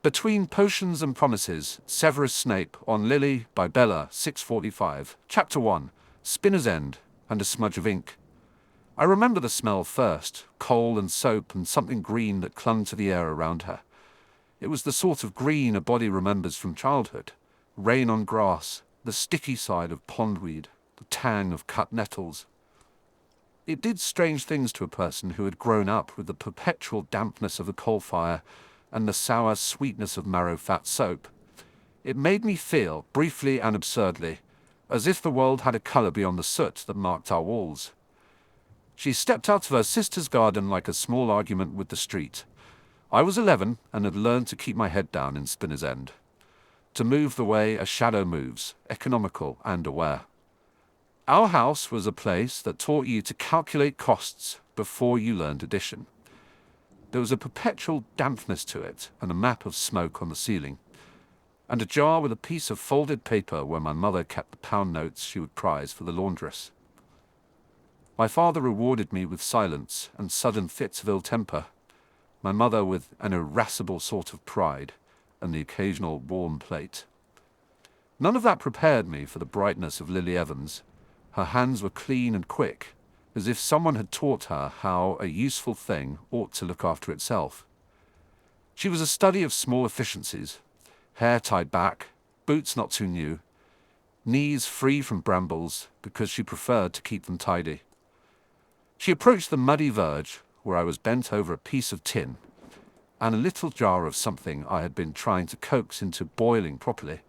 Between Potions and Promises, Severus Snape on Lily by Bella, 645, Chapter 1, Spinner's End, and a Smudge of Ink. I remember the smell first, coal and soap and something green that clung to the air around her. It was the sort of green a body remembers from childhood. Rain on grass, the sticky side of pondweed, the tang of cut nettles. It did strange things to a person who had grown up with the perpetual dampness of a coal fire and the sour sweetness of marrow-fat soap. It made me feel, briefly and absurdly, as if the world had a colour beyond the soot that marked our walls. She stepped out of her sister's garden like a small argument with the street. I was 11 and had learned to keep my head down in Spinner's End. To move the way a shadow moves, economical and aware. Our house was a place that taught you to calculate costs before you learned addition. There was a perpetual dampness to it and a map of smoke on the ceiling, and a jar with a piece of folded paper where my mother kept the pound notes she would prize for the laundress. My father rewarded me with silence and sudden fits of ill temper, my mother with an irascible sort of pride and the occasional warm plate. None of that prepared me for the brightness of Lily Evans. Her hands were clean and quick, as if someone had taught her how a useful thing ought to look after itself. She was a study of small efficiencies: hair tied back, boots not too new, knees free from brambles because she preferred to keep them tidy. She approached the muddy verge where I was bent over a piece of tin and a little jar of something I had been trying to coax into boiling properly.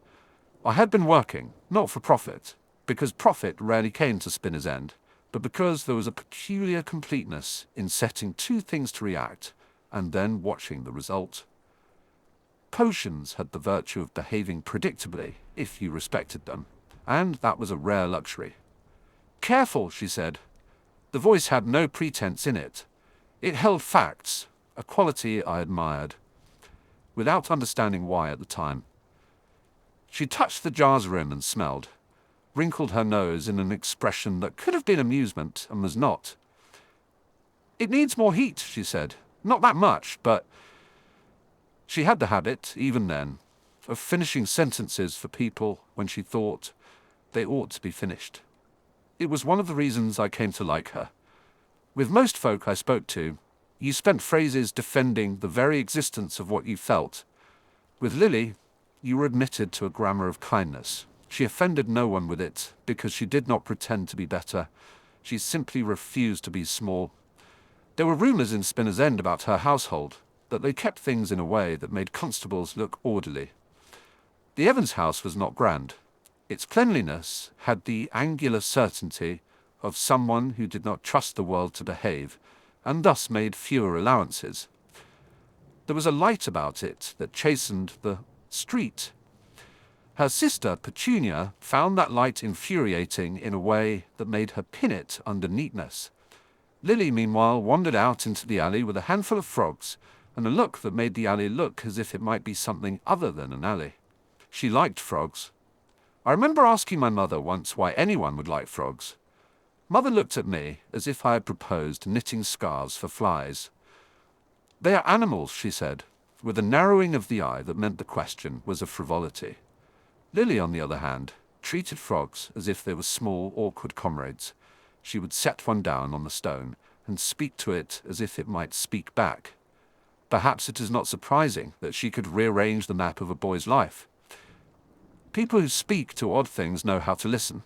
I had been working, not for profit, because profit rarely came to Spinner's End, but because there was a peculiar completeness in setting two things to react and then watching the result. Potions had the virtue of behaving predictably if you respected them, and that was a rare luxury. "Careful," she said. The voice had no pretense in it. It held facts, a quality I admired, without understanding why at the time. She touched the jar's rim and smelled, wrinkled her nose in an expression that could have been amusement and was not. "It needs more heat," she said. "Not that much, but—" She had the habit, even then, of finishing sentences for people when she thought they ought to be finished. It was one of the reasons I came to like her. With most folk I spoke to, you spent phrases defending the very existence of what you felt. With Lily, you were admitted to a grammar of kindness. She offended no one with it, because she did not pretend to be better. She simply refused to be small. There were rumours in Spinner's End about her household, that they kept things in a way that made constables look orderly. The Evans house was not grand. Its cleanliness had the angular certainty of someone who did not trust the world to behave, and thus made fewer allowances. There was a light about it that chastened the street. Her sister, Petunia, found that light infuriating in a way that made her pin it under neatness. Lily, meanwhile, wandered out into the alley with a handful of frogs and a look that made the alley look as if it might be something other than an alley. She liked frogs. I remember asking my mother once why anyone would like frogs. Mother looked at me as if I had proposed knitting scarves for flies. "They are animals," she said, with a narrowing of the eye that meant the question was a frivolity. Lily, on the other hand, treated frogs as if they were small, awkward comrades. She would set one down on the stone and speak to it as if it might speak back. Perhaps it is not surprising that she could rearrange the map of a boy's life. People who speak to odd things know how to listen.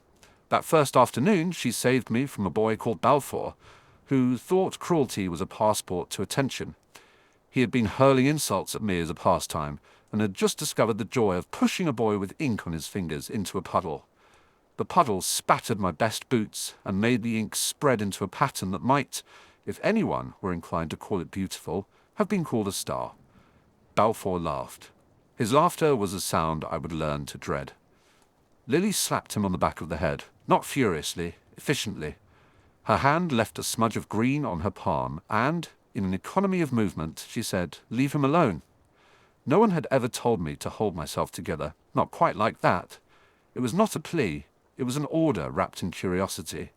That first afternoon, she saved me from a boy called Balfour, who thought cruelty was a passport to attention. He had been hurling insults at me as a pastime, and had just discovered the joy of pushing a boy with ink on his fingers into a puddle. The puddle spattered my best boots and made the ink spread into a pattern that might, if anyone were inclined to call it beautiful, have been called a star. Balfour laughed. His laughter was a sound I would learn to dread. Lily slapped him on the back of the head, not furiously, efficiently. Her hand left a smudge of green on her palm, and, in an economy of movement, she said, "Leave him alone." No one had ever told me to hold myself together, not quite like that. It was not a plea, it was an order wrapped in curiosity.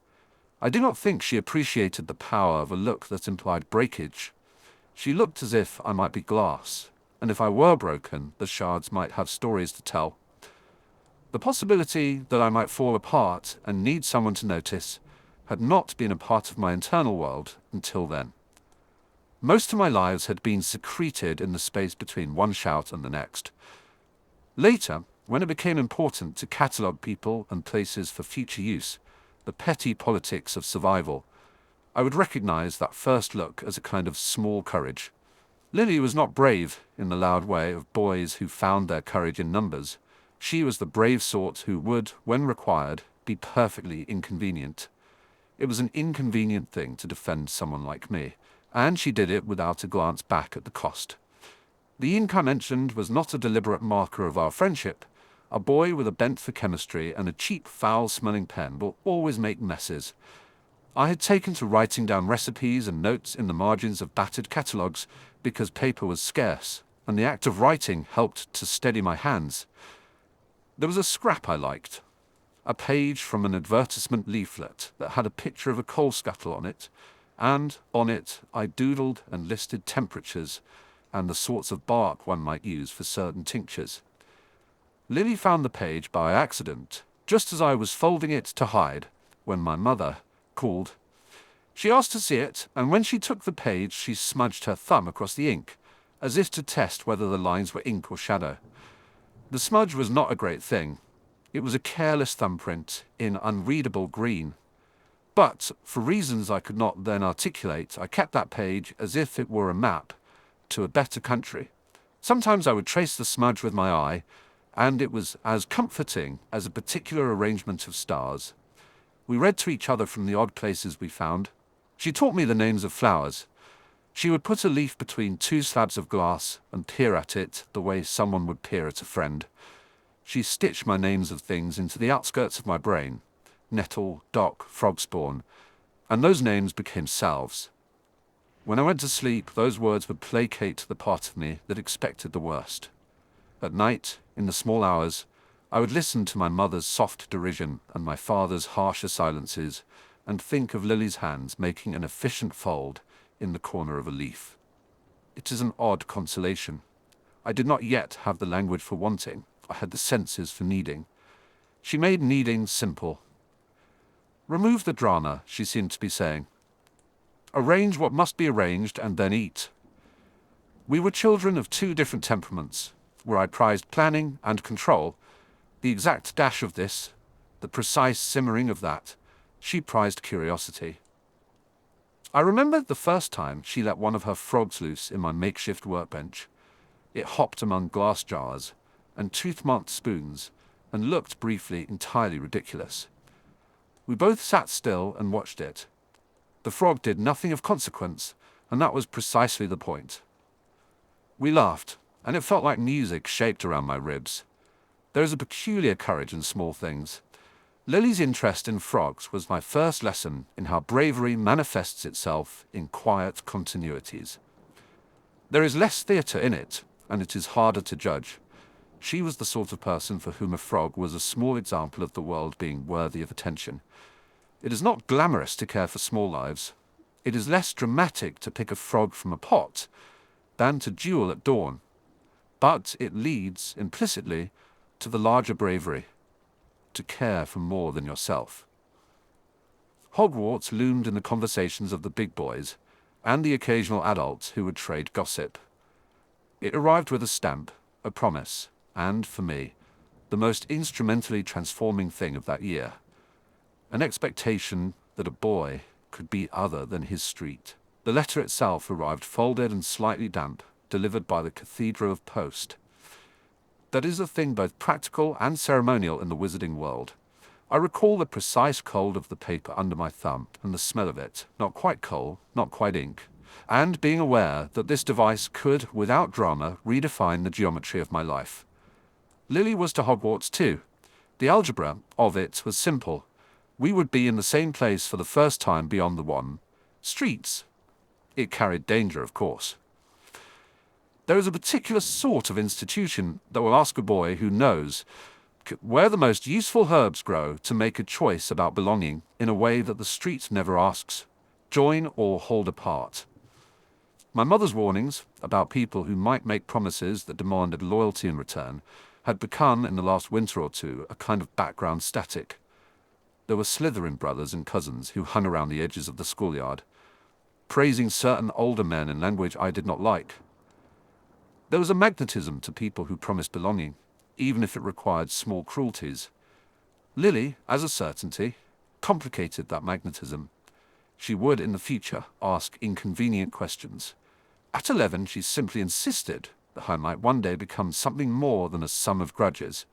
I do not think she appreciated the power of a look that implied breakage. She looked as if I might be glass, and if I were broken, the shards might have stories to tell. The possibility that I might fall apart and need someone to notice had not been a part of my internal world until then. Most of my lives had been secreted in the space between one shout and the next. Later, when it became important to catalogue people and places for future use, the petty politics of survival, I would recognize that first look as a kind of small courage. Lily was not brave in the loud way of boys who found their courage in numbers. She was the brave sort who would, when required, be perfectly inconvenient. It was an inconvenient thing to defend someone like me, and she did it without a glance back at the cost. The ink I mentioned was not a deliberate marker of our friendship. A boy with a bent for chemistry and a cheap, foul-smelling pen will always make messes. I had taken to writing down recipes and notes in the margins of battered catalogues because paper was scarce, and the act of writing helped to steady my hands. There was a scrap I liked, a page from an advertisement leaflet that had a picture of a coal scuttle on it, and on it I doodled and listed temperatures and the sorts of bark one might use for certain tinctures. Lily found the page by accident, just as I was folding it to hide, when my mother called. She asked to see it, and when she took the page she smudged her thumb across the ink, as if to test whether the lines were ink or shadow. The smudge was not a great thing. It was a careless thumbprint in unreadable green. But, for reasons I could not then articulate, I kept that page as if it were a map to a better country. Sometimes I would trace the smudge with my eye, and it was as comforting as a particular arrangement of stars. We read to each other from the odd places we found. She taught me the names of flowers. She would put a leaf between two slabs of glass and peer at it the way someone would peer at a friend. She stitched my names of things into the outskirts of my brain: nettle, dock, frog spawn, and those names became salves. When I went to sleep, those words would placate the part of me that expected the worst. At night, in the small hours, I would listen to my mother's soft derision and my father's harsher silences, and think of Lily's hands making an efficient fold in the corner of a leaf. It is an odd consolation. I did not yet have the language for wanting. I had the senses for needing. She made needing simple. Remove the drama, she seemed to be saying. Arrange what must be arranged and then eat. We were children of two different temperaments, where I prized planning and control, the exact dash of this, the precise simmering of that. She prized curiosity. I remembered the first time she let one of her frogs loose in my makeshift workbench. It hopped among glass jars and tooth-marked spoons and looked briefly entirely ridiculous. We both sat still and watched it. The frog did nothing of consequence, and that was precisely the point. We laughed, and it felt like music shaped around my ribs. There is a peculiar courage in small things. Lily's interest in frogs was my first lesson in how bravery manifests itself in quiet continuities. There is less theatre in it, and it is harder to judge. She was the sort of person for whom a frog was a small example of the world being worthy of attention. It is not glamorous to care for small lives. It is less dramatic to pick a frog from a pot than to duel at dawn. But it leads, implicitly, to the larger bravery, to care for more than yourself. Hogwarts loomed in the conversations of the big boys and the occasional adults who would trade gossip. It arrived with a stamp, a promise, and, for me, the most instrumentally transforming thing of that year: an expectation that a boy could be other than his street. The letter itself arrived folded and slightly damp, delivered by the Cathedral of Post. That is a thing both practical and ceremonial in the wizarding world. I recall the precise cold of the paper under my thumb and the smell of it, not quite coal, not quite ink, and being aware that this device could, without drama, redefine the geometry of my life. Lily was to Hogwarts too. The algebra of it was simple. We would be in the same place for the first time beyond the one. Streets. It carried danger, of course. There is a particular sort of institution that will ask a boy who knows where the most useful herbs grow to make a choice about belonging in a way that the street never asks: join or hold apart. My mother's warnings about people who might make promises that demanded loyalty in return had become, in the last winter or two, a kind of background static. There were Slytherin brothers and cousins who hung around the edges of the schoolyard, praising certain older men in language I did not like. There was a magnetism to people who promised belonging, even if it required small cruelties. Lily, as a certainty, complicated that magnetism. She would, in the future, ask inconvenient questions. At 11, she simply insisted that I might one day become something more than a sum of grudges.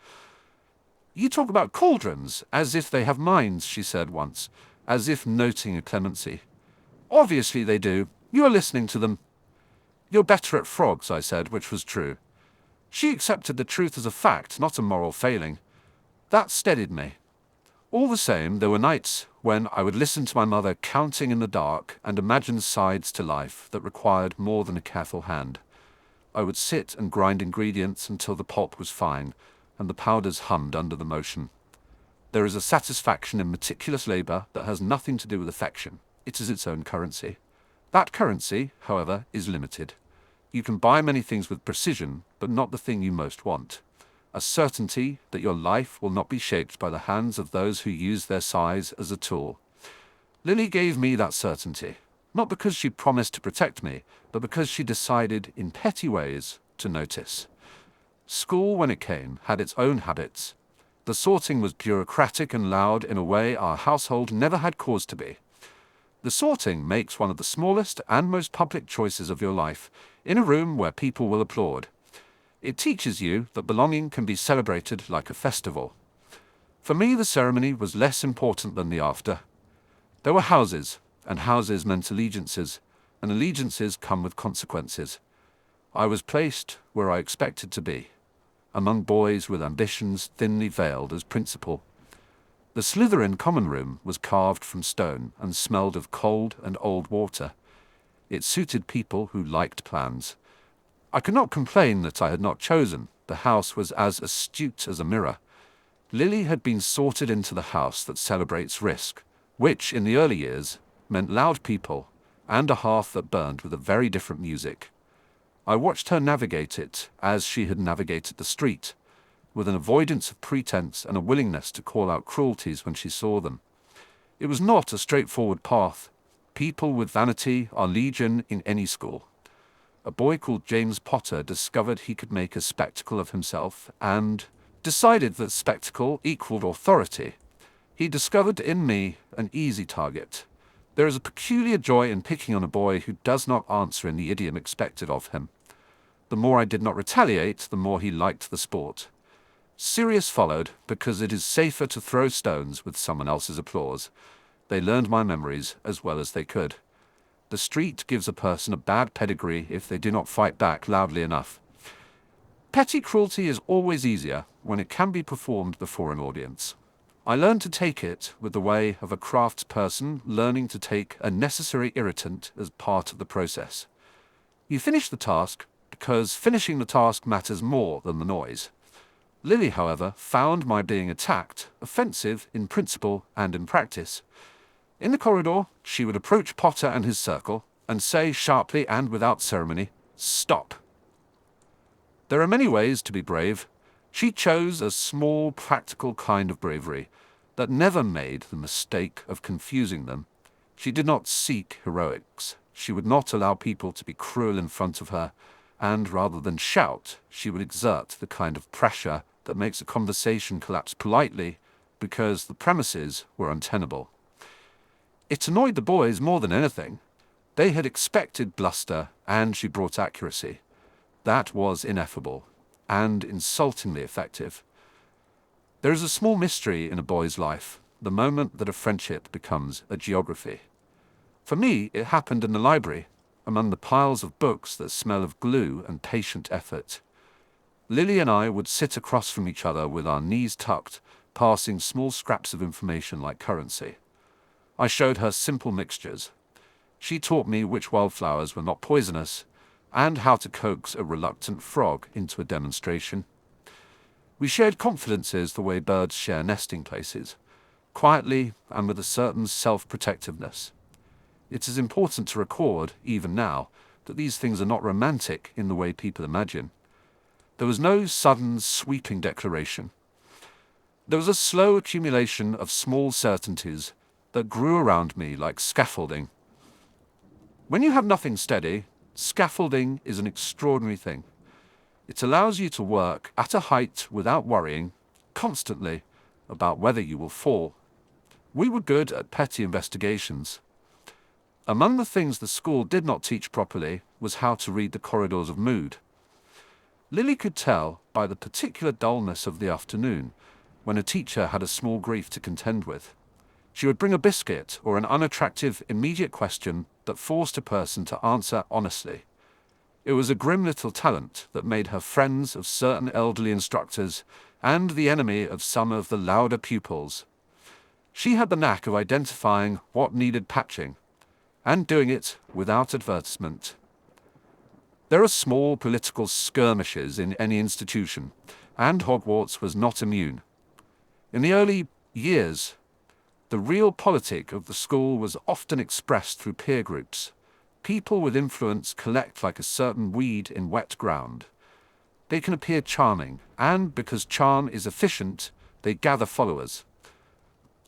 "You talk about cauldrons as if they have minds," she said once, as if noting a clemency. "Obviously they do. You are listening to them." "You're better at frogs," I said, which was true. She accepted the truth as a fact, not a moral failing. That steadied me. All the same, there were nights when I would listen to my mother counting in the dark and imagine sides to life that required more than a careful hand. I would sit and grind ingredients until the pulp was fine and the powders hummed under the motion. There is a satisfaction in meticulous labor that has nothing to do with affection. It is its own currency. That currency, however, is limited. You can buy many things with precision, but not the thing you most want. A certainty that your life will not be shaped by the hands of those who use their size as a tool. Lily gave me that certainty, not because she promised to protect me, but because she decided, in petty ways, to notice. School, when it came, had its own habits. The sorting was bureaucratic and loud in a way our household never had cause to be. The sorting makes one of the smallest and most public choices of your life, in a room where people will applaud. It teaches you that belonging can be celebrated like a festival. For me, the ceremony was less important than the after. There were houses, and houses meant allegiances, and allegiances come with consequences. I was placed where I expected to be, among boys with ambitions thinly veiled as principle. The Slytherin common room was carved from stone and smelled of cold and old water. It suited people who liked plans. I could not complain that I had not chosen. The house was as astute as a mirror. Lily had been sorted into the house that celebrates risk, which, in the early years, meant loud people and a hearth that burned with a very different music. I watched her navigate it as she had navigated the street, with an avoidance of pretense and a willingness to call out cruelties when she saw them. It was not a straightforward path. People with vanity are legion in any school. A boy called James Potter discovered he could make a spectacle of himself and decided that spectacle equaled authority. He discovered in me an easy target. There is a peculiar joy in picking on a boy who does not answer in the idiom expected of him. The more I did not retaliate, the more he liked the sport. Sirius followed, because it is safer to throw stones with someone else's applause. They learned my memories as well as they could. The street gives a person a bad pedigree if they do not fight back loudly enough. Petty cruelty is always easier when it can be performed before an audience. I learned to take it with the way of a craftsperson learning to take a necessary irritant as part of the process. You finish the task because finishing the task matters more than the noise. Lily, however, found my being attacked offensive in principle and in practice. In the corridor, she would approach Potter and his circle and say sharply and without ceremony, "Stop." There are many ways to be brave. She chose a small, practical kind of bravery that never made the mistake of confusing them. She did not seek heroics. She would not allow people to be cruel in front of her, and rather than shout, she would exert the kind of pressure that makes a conversation collapse politely because the premises were untenable. It annoyed the boys more than anything. They had expected bluster, and she brought accuracy. That was ineffable and insultingly effective. There is a small mystery in a boy's life, the moment that a friendship becomes a geography. For me, it happened in the library, among the piles of books that smell of glue and patient effort. Lily and I would sit across from each other with our knees tucked, passing small scraps of information like currency. I showed her simple mixtures. She taught me which wildflowers were not poisonous, and how to coax a reluctant frog into a demonstration. We shared confidences the way birds share nesting places, quietly and with a certain self-protectiveness. It is important to record, even now, that these things are not romantic in the way people imagine. There was no sudden, sweeping declaration. There was a slow accumulation of small certainties that grew around me like scaffolding. When you have nothing steady, scaffolding is an extraordinary thing. It allows you to work at a height without worrying constantly about whether you will fall. We were good at petty investigations. Among the things the school did not teach properly was how to read the corridors of mood. Lily could tell by the particular dullness of the afternoon when a teacher had a small grief to contend with. She would bring a biscuit or an unattractive, immediate question that forced a person to answer honestly. It was a grim little talent that made her friends of certain elderly instructors and the enemy of some of the louder pupils. She had the knack of identifying what needed patching, and doing it without advertisement. There are small political skirmishes in any institution, and Hogwarts was not immune. In the early years, the real politic of the school was often expressed through peer groups. People with influence collect like a certain weed in wet ground. They can appear charming, and because charm is efficient, they gather followers.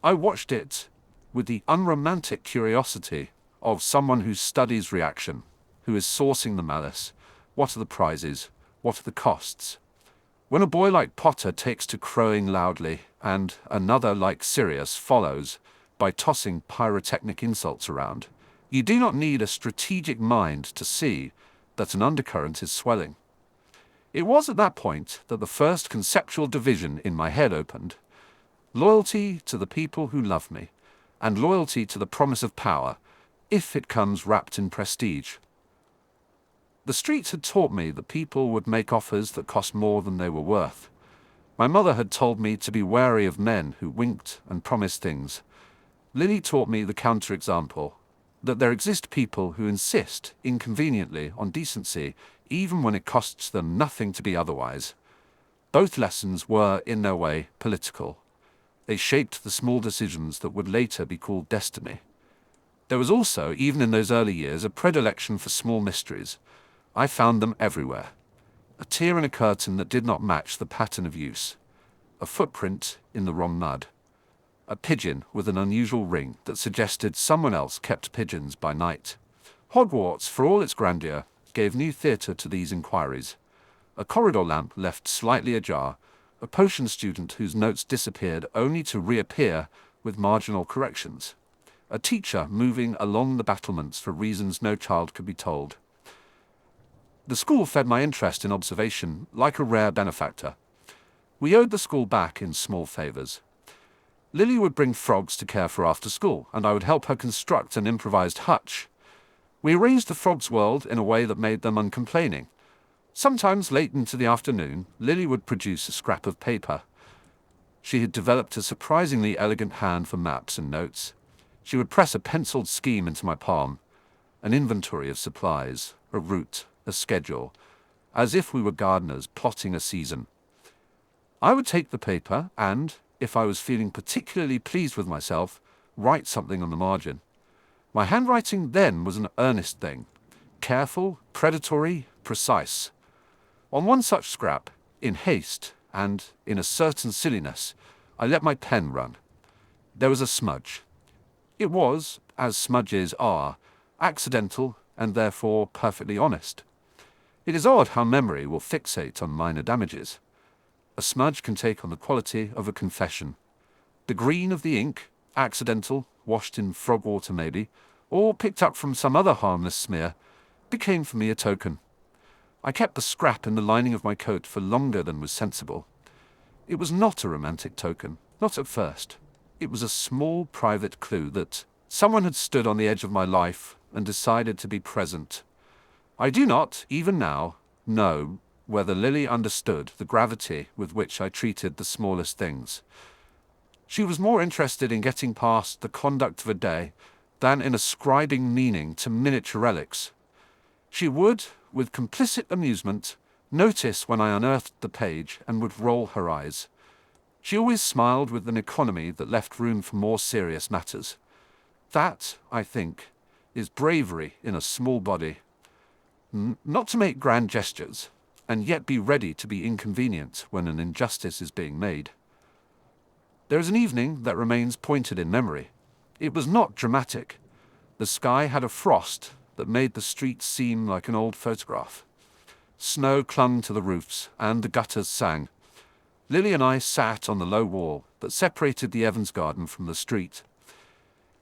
I watched it with the unromantic curiosity of someone who studies reaction, who is sourcing the malice. What are the prizes? What are the costs? When a boy like Potter takes to crowing loudly, and another like Sirius follows by tossing pyrotechnic insults around, you do not need a strategic mind to see that an undercurrent is swelling. It was at that point that the first conceptual division in my head opened. Loyalty to the people who love me, and loyalty to the promise of power, if it comes wrapped in prestige. The streets had taught me that people would make offers that cost more than they were worth. My mother had told me to be wary of men who winked and promised things. Lily taught me the counterexample, that there exist people who insist, inconveniently, on decency, even when it costs them nothing to be otherwise. Both lessons were, in their way, political. They shaped the small decisions that would later be called destiny. There was also, even in those early years, a predilection for small mysteries. I found them everywhere. A tear in a curtain that did not match the pattern of use. A footprint in the wrong mud. A pigeon with an unusual ring that suggested someone else kept pigeons by night. Hogwarts, for all its grandeur, gave new theatre to these inquiries. A corridor lamp left slightly ajar, a potion student whose notes disappeared only to reappear with marginal corrections. A teacher moving along the battlements for reasons no child could be told. The school fed my interest in observation like a rare benefactor. We owed the school back in small favors. Lily would bring frogs to care for after school, and I would help her construct an improvised hutch. We arranged the frogs' world in a way that made them uncomplaining. Sometimes late into the afternoon, Lily would produce a scrap of paper. She had developed a surprisingly elegant hand for maps and notes. She would press a penciled scheme into my palm, an inventory of supplies, a route, a schedule, as if we were gardeners plotting a season. I would take the paper and, if I was feeling particularly pleased with myself, write something on the margin. My handwriting then was an earnest thing, careful, predatory, precise. On one such scrap, in haste and in a certain silliness, I let my pen run. There was a smudge. It was, as smudges are, accidental and therefore perfectly honest. It is odd how memory will fixate on minor damages. A smudge can take on the quality of a confession. The green of the ink, accidental, washed in frog water maybe, or picked up from some other harmless smear, became for me a token. I kept the scrap in the lining of my coat for longer than was sensible. It was not a romantic token, not at first. It was a small private clue that someone had stood on the edge of my life and decided to be present. I do not, even now, know whether Lily understood the gravity with which I treated the smallest things. She was more interested in getting past the conduct of a day than in ascribing meaning to miniature relics. She would, with complicit amusement, notice when I unearthed the page and would roll her eyes. She always smiled with an economy that left room for more serious matters. That, I think, is bravery in a small body. Not to make grand gestures, and yet be ready to be inconvenient when an injustice is being made. There is an evening that remains pointed in memory. It was not dramatic. The sky had a frost that made the streets seem like an old photograph. Snow clung to the roofs, and the gutters sang. Lily and I sat on the low wall that separated the Evans garden from the street.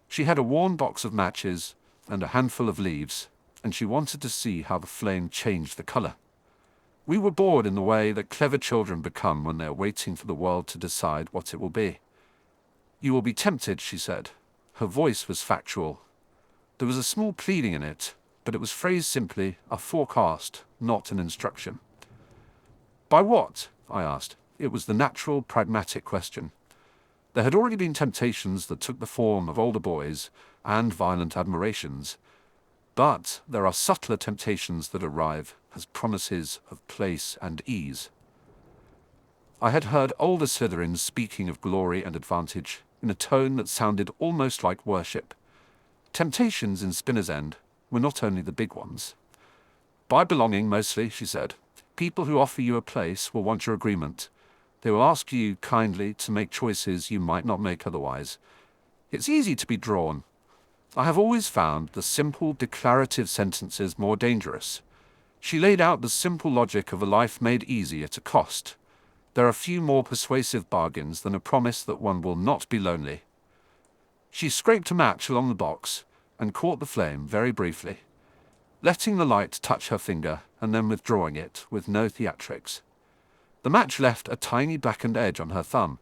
She had a worn box of matches and a handful of leaves, and she wanted to see how the flame changed the color. We were bored in the way that clever children become when they are waiting for the world to decide what it will be. "You will be tempted," she said. Her voice was factual. There was a small pleading in it, but it was phrased simply, a forecast, not an instruction. "By what?" I asked. It was the natural, pragmatic question. There had already been temptations that took the form of older boys and violent admirations, but there are subtler temptations that arrive as promises of place and ease. I had heard older Slytherins speaking of glory and advantage in a tone that sounded almost like worship. Temptations in Spinner's End were not only the big ones. "By belonging, mostly," she said. "People who offer you a place will want your agreement. They will ask you kindly to make choices you might not make otherwise. It's easy to be drawn. I have always found the simple, declarative sentences more dangerous." She laid out the simple logic of a life made easy at a cost. There are few more persuasive bargains than a promise that one will not be lonely. She scraped a match along the box and caught the flame very briefly, letting the light touch her finger and then withdrawing it with no theatrics. The match left a tiny blackened edge on her thumb.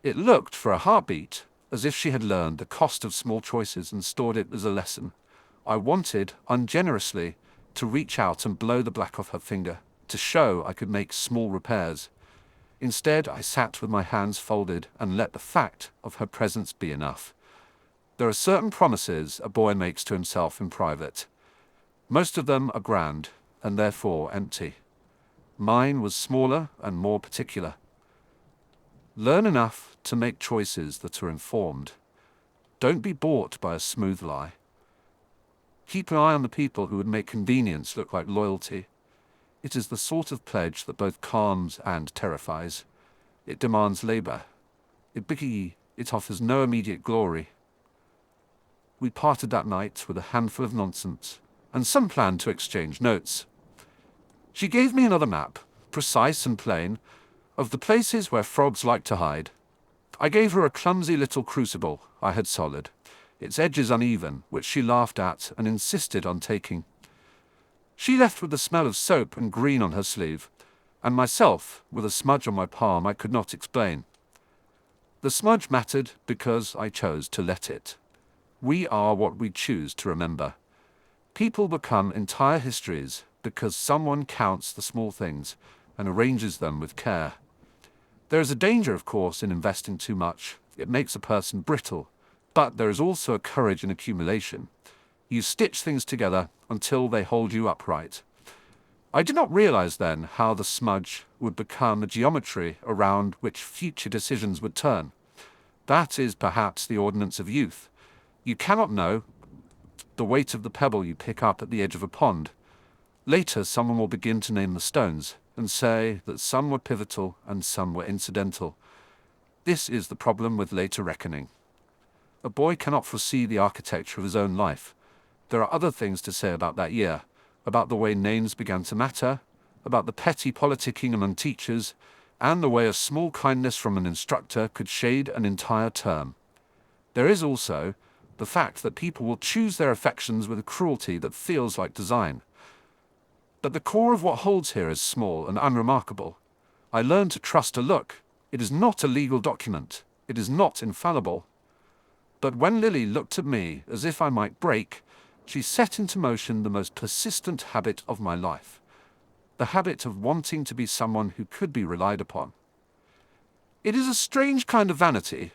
It looked for a heartbeat as if she had learned the cost of small choices and stored it as a lesson. I wanted, ungenerously, to reach out and blow the black off her finger, to show I could make small repairs. Instead, I sat with my hands folded and let the fact of her presence be enough. There are certain promises a boy makes to himself in private. Most of them are grand, and therefore empty. Mine was smaller and more particular. Learn enough to make choices that are informed. Don't be bought by a smooth lie. Keep an eye on the people who would make convenience look like loyalty. It is the sort of pledge that both calms and terrifies. It demands labor. It offers no immediate glory. We parted that night with a handful of nonsense, and some plan to exchange notes. She gave me another map, precise and plain, of the places where frogs like to hide. I gave her a clumsy little crucible I had soldered, its edges uneven, which she laughed at and insisted on taking. She left with the smell of soap and green on her sleeve, and myself with a smudge on my palm I could not explain. The smudge mattered because I chose to let it. We are what we choose to remember. People become entire histories because someone counts the small things and arranges them with care. There is a danger, of course, in investing too much. It makes a person brittle. But there is also a courage in accumulation. You stitch things together until they hold you upright. I did not realize then how the smudge would become a geometry around which future decisions would turn. That is perhaps the ordinance of youth. You cannot know the weight of the pebble you pick up at the edge of a pond. Later, someone will begin to name the stones and say that some were pivotal and some were incidental. This is the problem with later reckoning. A boy cannot foresee the architecture of his own life. There are other things to say about that year, about the way names began to matter, about the petty politicking among teachers, and the way a small kindness from an instructor could shade an entire term. There is also the fact that people will choose their affections with a cruelty that feels like design. But the core of what holds here is small and unremarkable. I learned to trust a look. It is not a legal document. It is not infallible. But when Lily looked at me as if I might break, she set into motion the most persistent habit of my life, the habit of wanting to be someone who could be relied upon. It is a strange kind of vanity,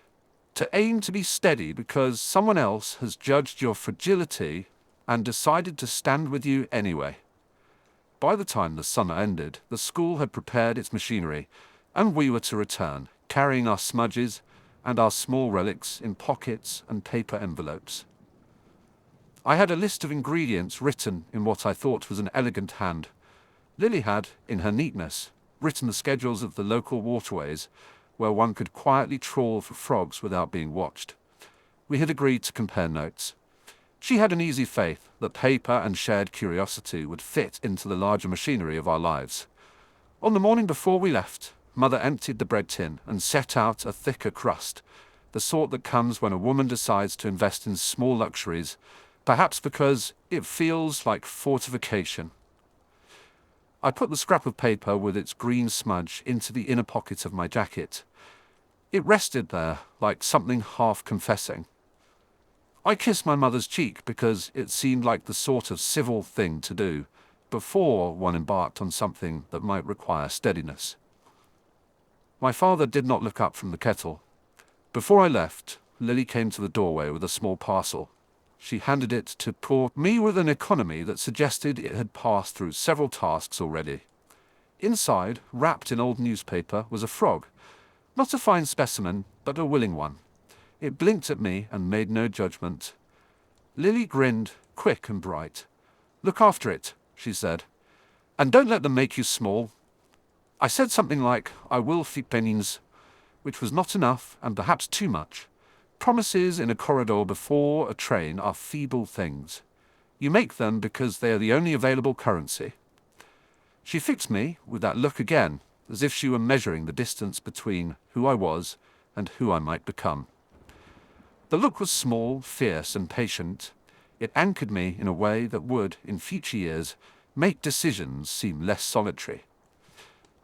to aim to be steady because someone else has judged your fragility and decided to stand with you anyway. By the time the summer ended, the school had prepared its machinery, and we were to return, carrying our smudges and our small relics in pockets and paper envelopes. I had a list of ingredients written in what I thought was an elegant hand. Lily had, in her neatness, written the schedules of the local waterways, where one could quietly trawl for frogs without being watched. We had agreed to compare notes. She had an easy faith that paper and shared curiosity would fit into the larger machinery of our lives. On the morning before we left, Mother emptied the bread tin and set out a thicker crust, the sort that comes when a woman decides to invest in small luxuries, perhaps because it feels like fortification. I put the scrap of paper with its green smudge into the inner pocket of my jacket. It rested there like something half confessing. I kissed my mother's cheek because it seemed like the sort of civil thing to do before one embarked on something that might require steadiness. My father did not look up from the kettle. Before I left, Lily came to the doorway with a small parcel. She handed it to poor me with an economy that suggested it had passed through several tasks already. Inside, wrapped in old newspaper, was a frog. Not a fine specimen, but a willing one. It blinked at me and made no judgment. Lily grinned, quick and bright. "Look after it," she said. "And don't let them make you small." I said something like, "I will fi pennies," which was not enough and perhaps too much. Promises in a corridor before a train are feeble things. You make them because they are the only available currency. She fixed me with that look again, as if she were measuring the distance between who I was and who I might become. The look was small, fierce, and patient. It anchored me in a way that would, in future years, make decisions seem less solitary.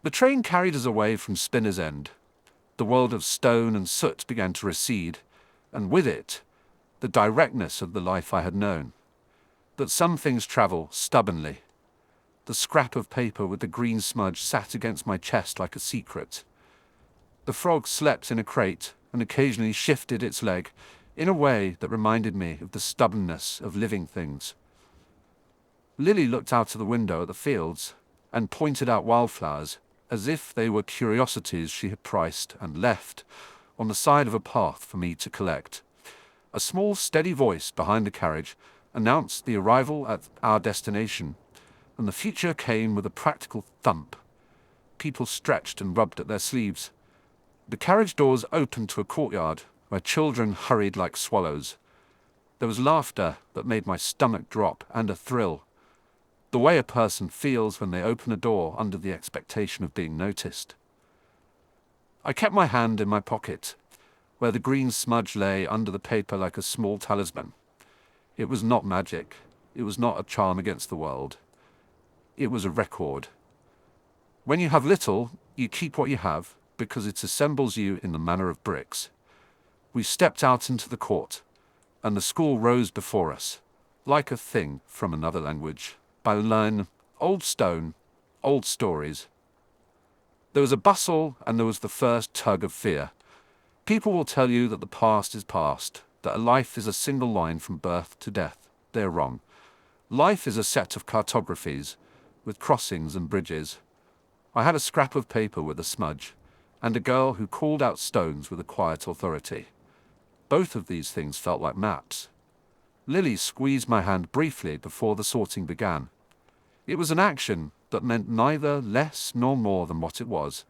The train carried us away from Spinner's End. The world of stone and soot began to recede, and with it, the directness of the life I had known. That some things travel stubbornly. The scrap of paper with the green smudge sat against my chest like a secret. The frog slept in a crate and occasionally shifted its leg in a way that reminded me of the stubbornness of living things. Lily looked out of the window at the fields and pointed out wildflowers as if they were curiosities she had priced and left on the side of a path for me to collect. A small, steady voice behind the carriage announced the arrival at our destination, and the future came with a practical thump. People stretched and rubbed at their sleeves. The carriage doors opened to a courtyard where children hurried like swallows. There was laughter that made my stomach drop and a thrill, the way a person feels when they open a door under the expectation of being noticed. I kept my hand in my pocket, where the green smudge lay under the paper like a small talisman. It was not magic. It was not a charm against the world. It was a record. When you have little, you keep what you have, because it assembles you in the manner of bricks. We stepped out into the court, and the school rose before us, like a thing from another language. By line, old stone, old stories. There was a bustle, and there was the first tug of fear. People will tell you that the past is past, that a life is a single line from birth to death. They are wrong. Life is a set of cartographies, with crossings and bridges. I had a scrap of paper with a smudge, and a girl who called out stones with a quiet authority. Both of these things felt like maps. Lily squeezed my hand briefly before the sorting began. It was an action that meant neither less nor more than what it was.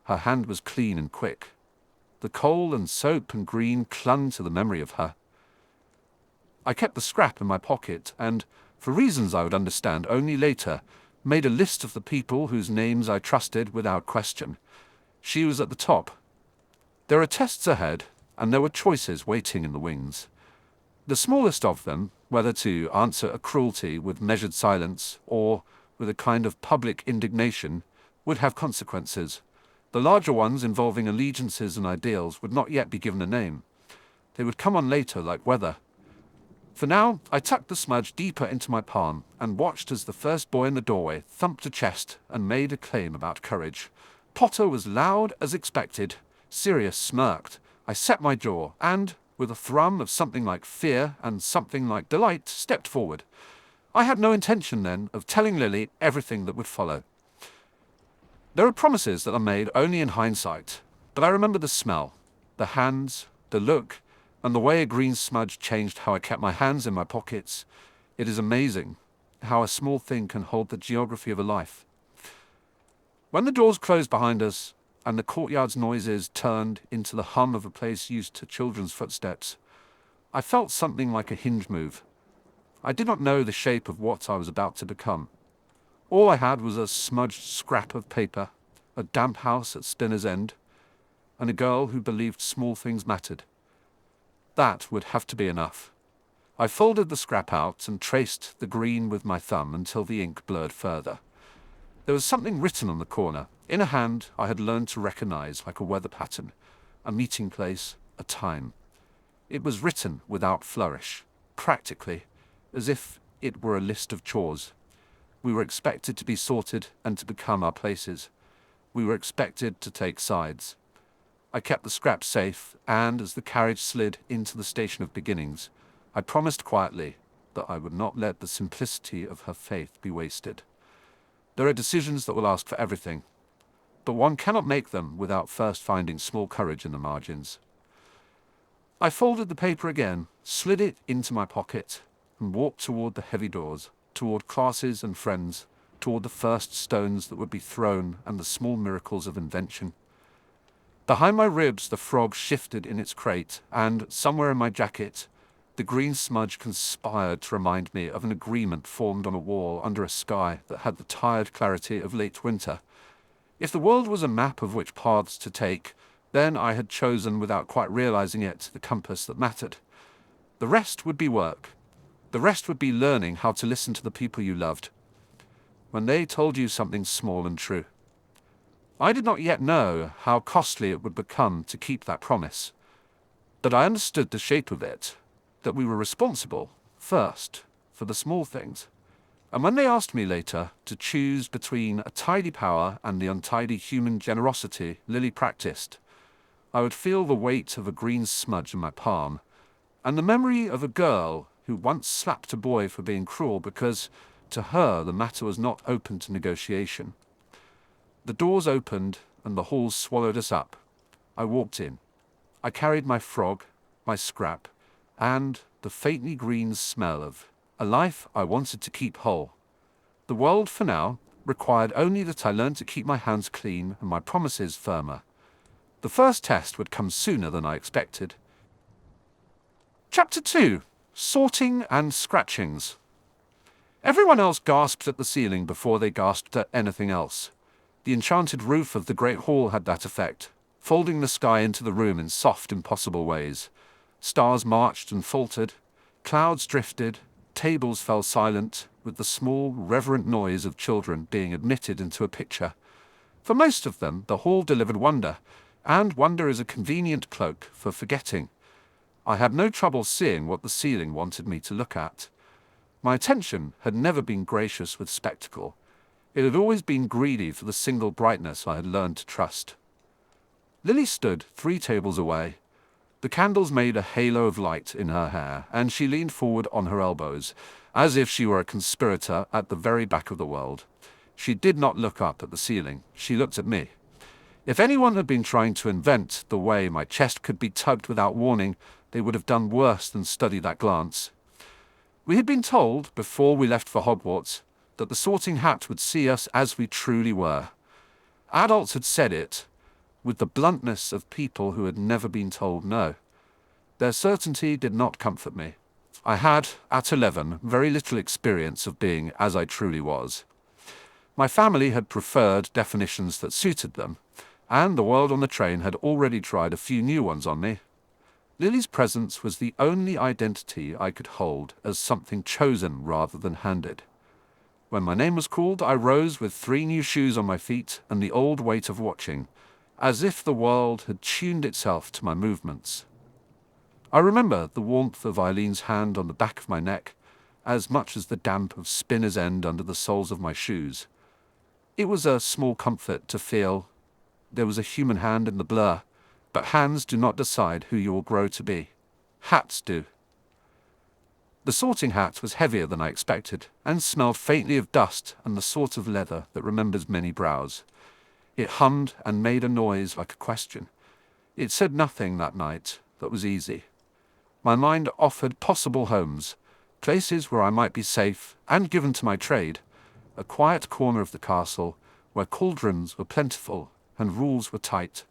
Her hand was clean and quick. The coal and soap and green clung to the memory of her. I kept the scrap in my pocket and, for reasons I would understand only later, made a list of the people whose names I trusted without question. She was at the top. There are tests ahead, and there were choices waiting in the wings. The smallest of them, whether to answer a cruelty with measured silence or with a kind of public indignation, would have consequences. The larger ones involving allegiances and ideals would not yet be given a name. They would come on later like weather. For now, I tucked the smudge deeper into my palm and watched as the first boy in the doorway thumped a chest and made a claim about courage. Potter was loud as expected. Sirius smirked. I set my jaw and, with a thrum of something like fear and something like delight, stepped forward. I had no intention then of telling Lily everything that would follow. There are promises that are made only in hindsight, but I remember the smell, the hands, the look, and the way a green smudge changed how I kept my hands in my pockets. It is amazing how a small thing can hold the geography of a life. When the doors closed behind us, and the courtyard's noises turned into the hum of a place used to children's footsteps, I felt something like a hinge move. I did not know the shape of what I was about to become. All I had was a smudged scrap of paper, a damp house at Spinner's End, and a girl who believed small things mattered. That would have to be enough. I folded the scrap out and traced the green with my thumb until the ink blurred further. There was something written on the corner, in a hand I had learned to recognize like a weather pattern, a meeting place, a time. It was written without flourish, practically, as if it were a list of chores. We were expected to be sorted and to become our places. We were expected to take sides. I kept the scrap safe, and as the carriage slid into the station of beginnings, I promised quietly that I would not let the simplicity of her faith be wasted. There are decisions that will ask for everything, but one cannot make them without first finding small courage in the margins. I folded the paper again, slid it into my pocket, and walked toward the heavy doors, toward classes and friends, toward the first stones that would be thrown and the small miracles of invention. Behind my ribs the frog shifted in its crate, and, somewhere in my jacket, the green smudge conspired to remind me of an agreement formed on a wall under a sky that had the tired clarity of late winter. If the world was a map of which paths to take, then I had chosen, without quite realizing it, the compass that mattered. The rest would be work. The rest would be learning how to listen to the people you loved when they told you something small and true. I did not yet know how costly it would become to keep that promise, but I understood the shape of it, that we were responsible, first, for the small things. And when they asked me later to choose between a tidy power and the untidy human generosity Lily practiced, I would feel the weight of a green smudge in my palm, and the memory of a girl who once slapped a boy for being cruel because, to her, the matter was not open to negotiation. The doors opened, and the hall swallowed us up. I walked in. I carried my frog, my scrap, and the faintly green smell of a life I wanted to keep whole. The world, for now, required only that I learn to keep my hands clean and my promises firmer. The first test would come sooner than I expected. Chapter 2. Sorting and Scratchings. Everyone else gasped at the ceiling before they gasped at anything else. The enchanted roof of the great hall had that effect, folding the sky into the room in soft, impossible ways. Stars marched and faltered, clouds drifted, tables fell silent, with the small, reverent noise of children being admitted into a picture. For most of them, the hall delivered wonder, and wonder is a convenient cloak for forgetting. I had no trouble seeing what the ceiling wanted me to look at. My attention had never been gracious with spectacle. It had always been greedy for the single brightness I had learned to trust. Lily stood 3 tables away. The candles made a halo of light in her hair, and she leaned forward on her elbows, as if she were a conspirator at the very back of the world. She did not look up at the ceiling. She looked at me. If anyone had been trying to invent the way my chest could be tugged without warning, they would have done worse than study that glance. We had been told, before we left for Hogwarts, that the sorting hat would see us as we truly were. Adults had said it, with the bluntness of people who had never been told no. Their certainty did not comfort me. I had, at 11, very little experience of being as I truly was. My family had preferred definitions that suited them, and the world on the train had already tried a few new ones on me. Lily's presence was the only identity I could hold as something chosen rather than handed. When my name was called, I rose with 3 new shoes on my feet and the old weight of watching, as if the world had tuned itself to my movements. I remember the warmth of Eileen's hand on the back of my neck, as much as the damp of Spinner's End under the soles of my shoes. It was a small comfort to feel there was a human hand in the blur, but hands do not decide who you will grow to be. Hats do. The sorting hat was heavier than I expected, and smelled faintly of dust and the sort of leather that remembers many brows. It hummed and made a noise like a question. It said nothing that night that was easy. My mind offered possible homes, places where I might be safe and given to my trade, a quiet corner of the castle where cauldrons were plentiful and rules were tight.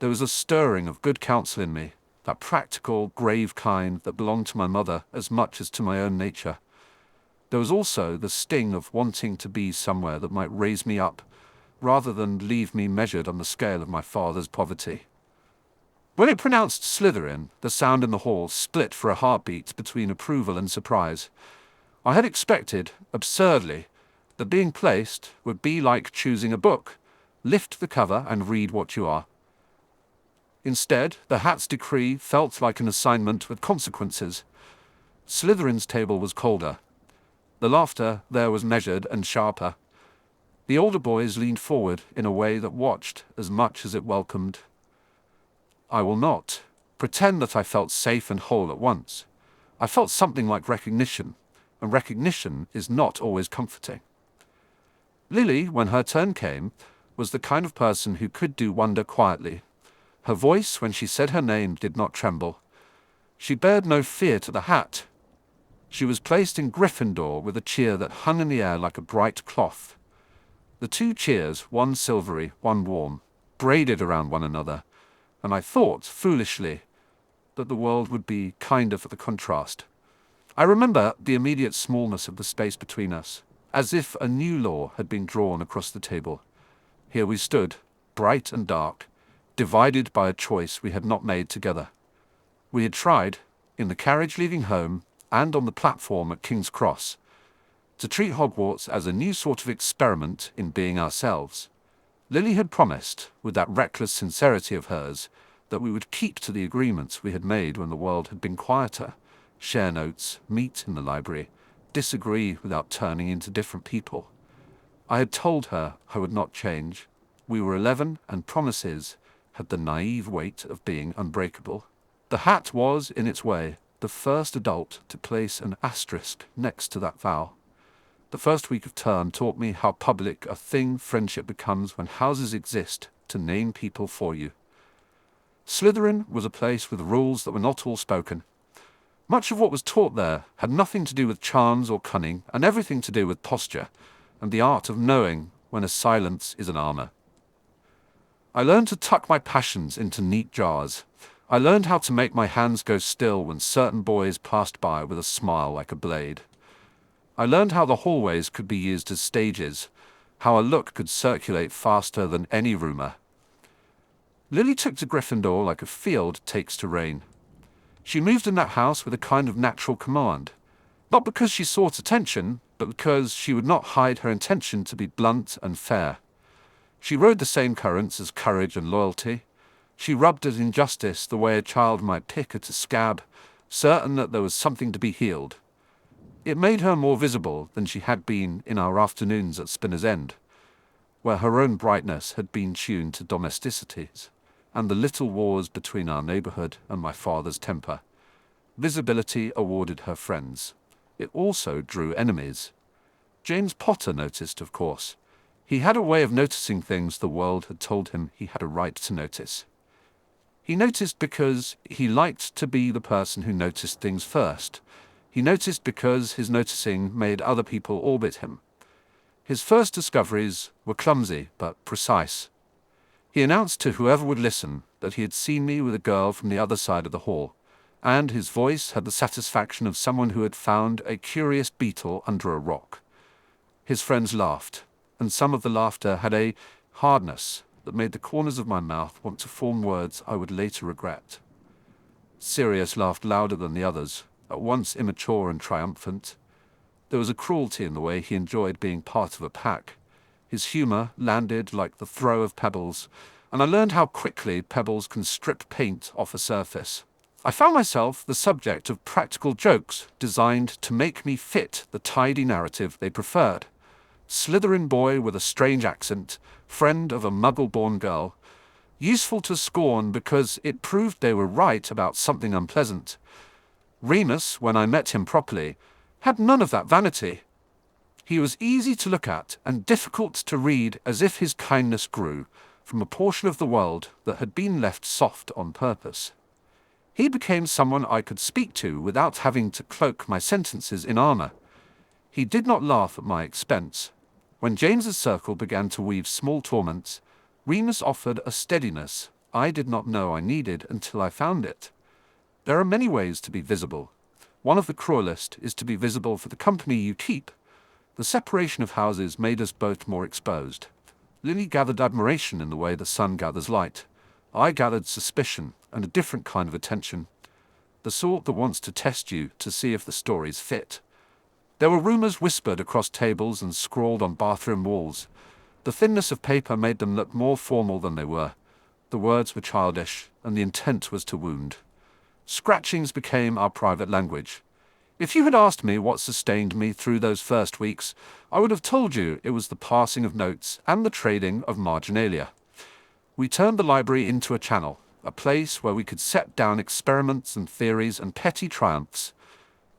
There was a stirring of good counsel in me, that practical, grave kind that belonged to my mother as much as to my own nature. There was also the sting of wanting to be somewhere that might raise me up, rather than leave me measured on the scale of my father's poverty. When it pronounced Slytherin, the sound in the hall split for a heartbeat between approval and surprise. I had expected, absurdly, that being placed would be like choosing a book. Lift the cover and read what you are. Instead, the hat's decree felt like an assignment with consequences. Slytherin's table was colder. The laughter there was measured and sharper. The older boys leaned forward in a way that watched as much as it welcomed. I will not pretend that I felt safe and whole at once. I felt something like recognition, and recognition is not always comforting. Lily, when her turn came, was the kind of person who could do wonder quietly. Her voice, when she said her name, did not tremble. She bared no fear to the hat. She was placed in Gryffindor with a cheer that hung in the air like a bright cloth. The two cheers, one silvery, one warm, braided around one another, and I thought, foolishly, that the world would be kinder for the contrast. I remember the immediate smallness of the space between us, as if a new law had been drawn across the table. Here we stood, bright and dark, divided by a choice we had not made together. We had tried, in the carriage leaving home and on the platform at King's Cross, to treat Hogwarts as a new sort of experiment in being ourselves. Lily had promised, with that reckless sincerity of hers, that we would keep to the agreements we had made when the world had been quieter, share notes, meet in the library, disagree without turning into different people. I had told her I would not change. We were 11, and promises had the naive weight of being unbreakable. The hat was, in its way, the first adult to place an asterisk next to that vow. The first week of term taught me how public a thing friendship becomes when houses exist to name people for you. Slytherin was a place with rules that were not all spoken. Much of what was taught there had nothing to do with charms or cunning, and everything to do with posture, and the art of knowing when a silence is an armor. I learned to tuck my passions into neat jars. I learned how to make my hands go still when certain boys passed by with a smile like a blade. I learned how the hallways could be used as stages, how a look could circulate faster than any rumor. Lily took to Gryffindor like a field takes to rain. She moved in that house with a kind of natural command, not because she sought attention, but because she would not hide her intention to be blunt and fair. She rode the same currents as courage and loyalty. She rubbed at injustice the way a child might pick at a scab, certain that there was something to be healed. It made her more visible than she had been in our afternoons at Spinner's End, where her own brightness had been tuned to domesticities, and the little wars between our neighborhood and my father's temper. Visibility awarded her friends. It also drew enemies. James Potter noticed, of course. He had a way of noticing things the world had told him he had a right to notice. He noticed because he liked to be the person who noticed things first. He noticed because his noticing made other people orbit him. His first discoveries were clumsy but precise. He announced to whoever would listen that he had seen me with a girl from the other side of the hall, and his voice had the satisfaction of someone who had found a curious beetle under a rock. His friends laughed, and some of the laughter had a hardness that made the corners of my mouth want to form words I would later regret. Sirius laughed louder than the others, at once immature and triumphant. There was a cruelty in the way he enjoyed being part of a pack. His humor landed like the throw of pebbles, and I learned how quickly pebbles can strip paint off a surface. I found myself the subject of practical jokes designed to make me fit the tidy narrative they preferred. Slytherin boy with a strange accent, friend of a muggle-born girl, useful to scorn because it proved they were right about something unpleasant. Remus, when I met him properly, had none of that vanity. He was easy to look at and difficult to read, as if his kindness grew from a portion of the world that had been left soft on purpose. He became someone I could speak to without having to cloak my sentences in armor. He did not laugh at my expense. When James's circle began to weave small torments, Remus offered a steadiness I did not know I needed until I found it. There are many ways to be visible. One of the cruelest is to be visible for the company you keep. The separation of houses made us both more exposed. Lily gathered admiration in the way the sun gathers light. I gathered suspicion and a different kind of attention, the sort that wants to test you to see if the stories fit. There were rumors whispered across tables and scrawled on bathroom walls. The thinness of paper made them look more formal than they were. The words were childish, and the intent was to wound. Scratchings became our private language. If you had asked me what sustained me through those first weeks, I would have told you it was the passing of notes and the trading of marginalia. We turned the library into a channel, a place where we could set down experiments and theories and petty triumphs.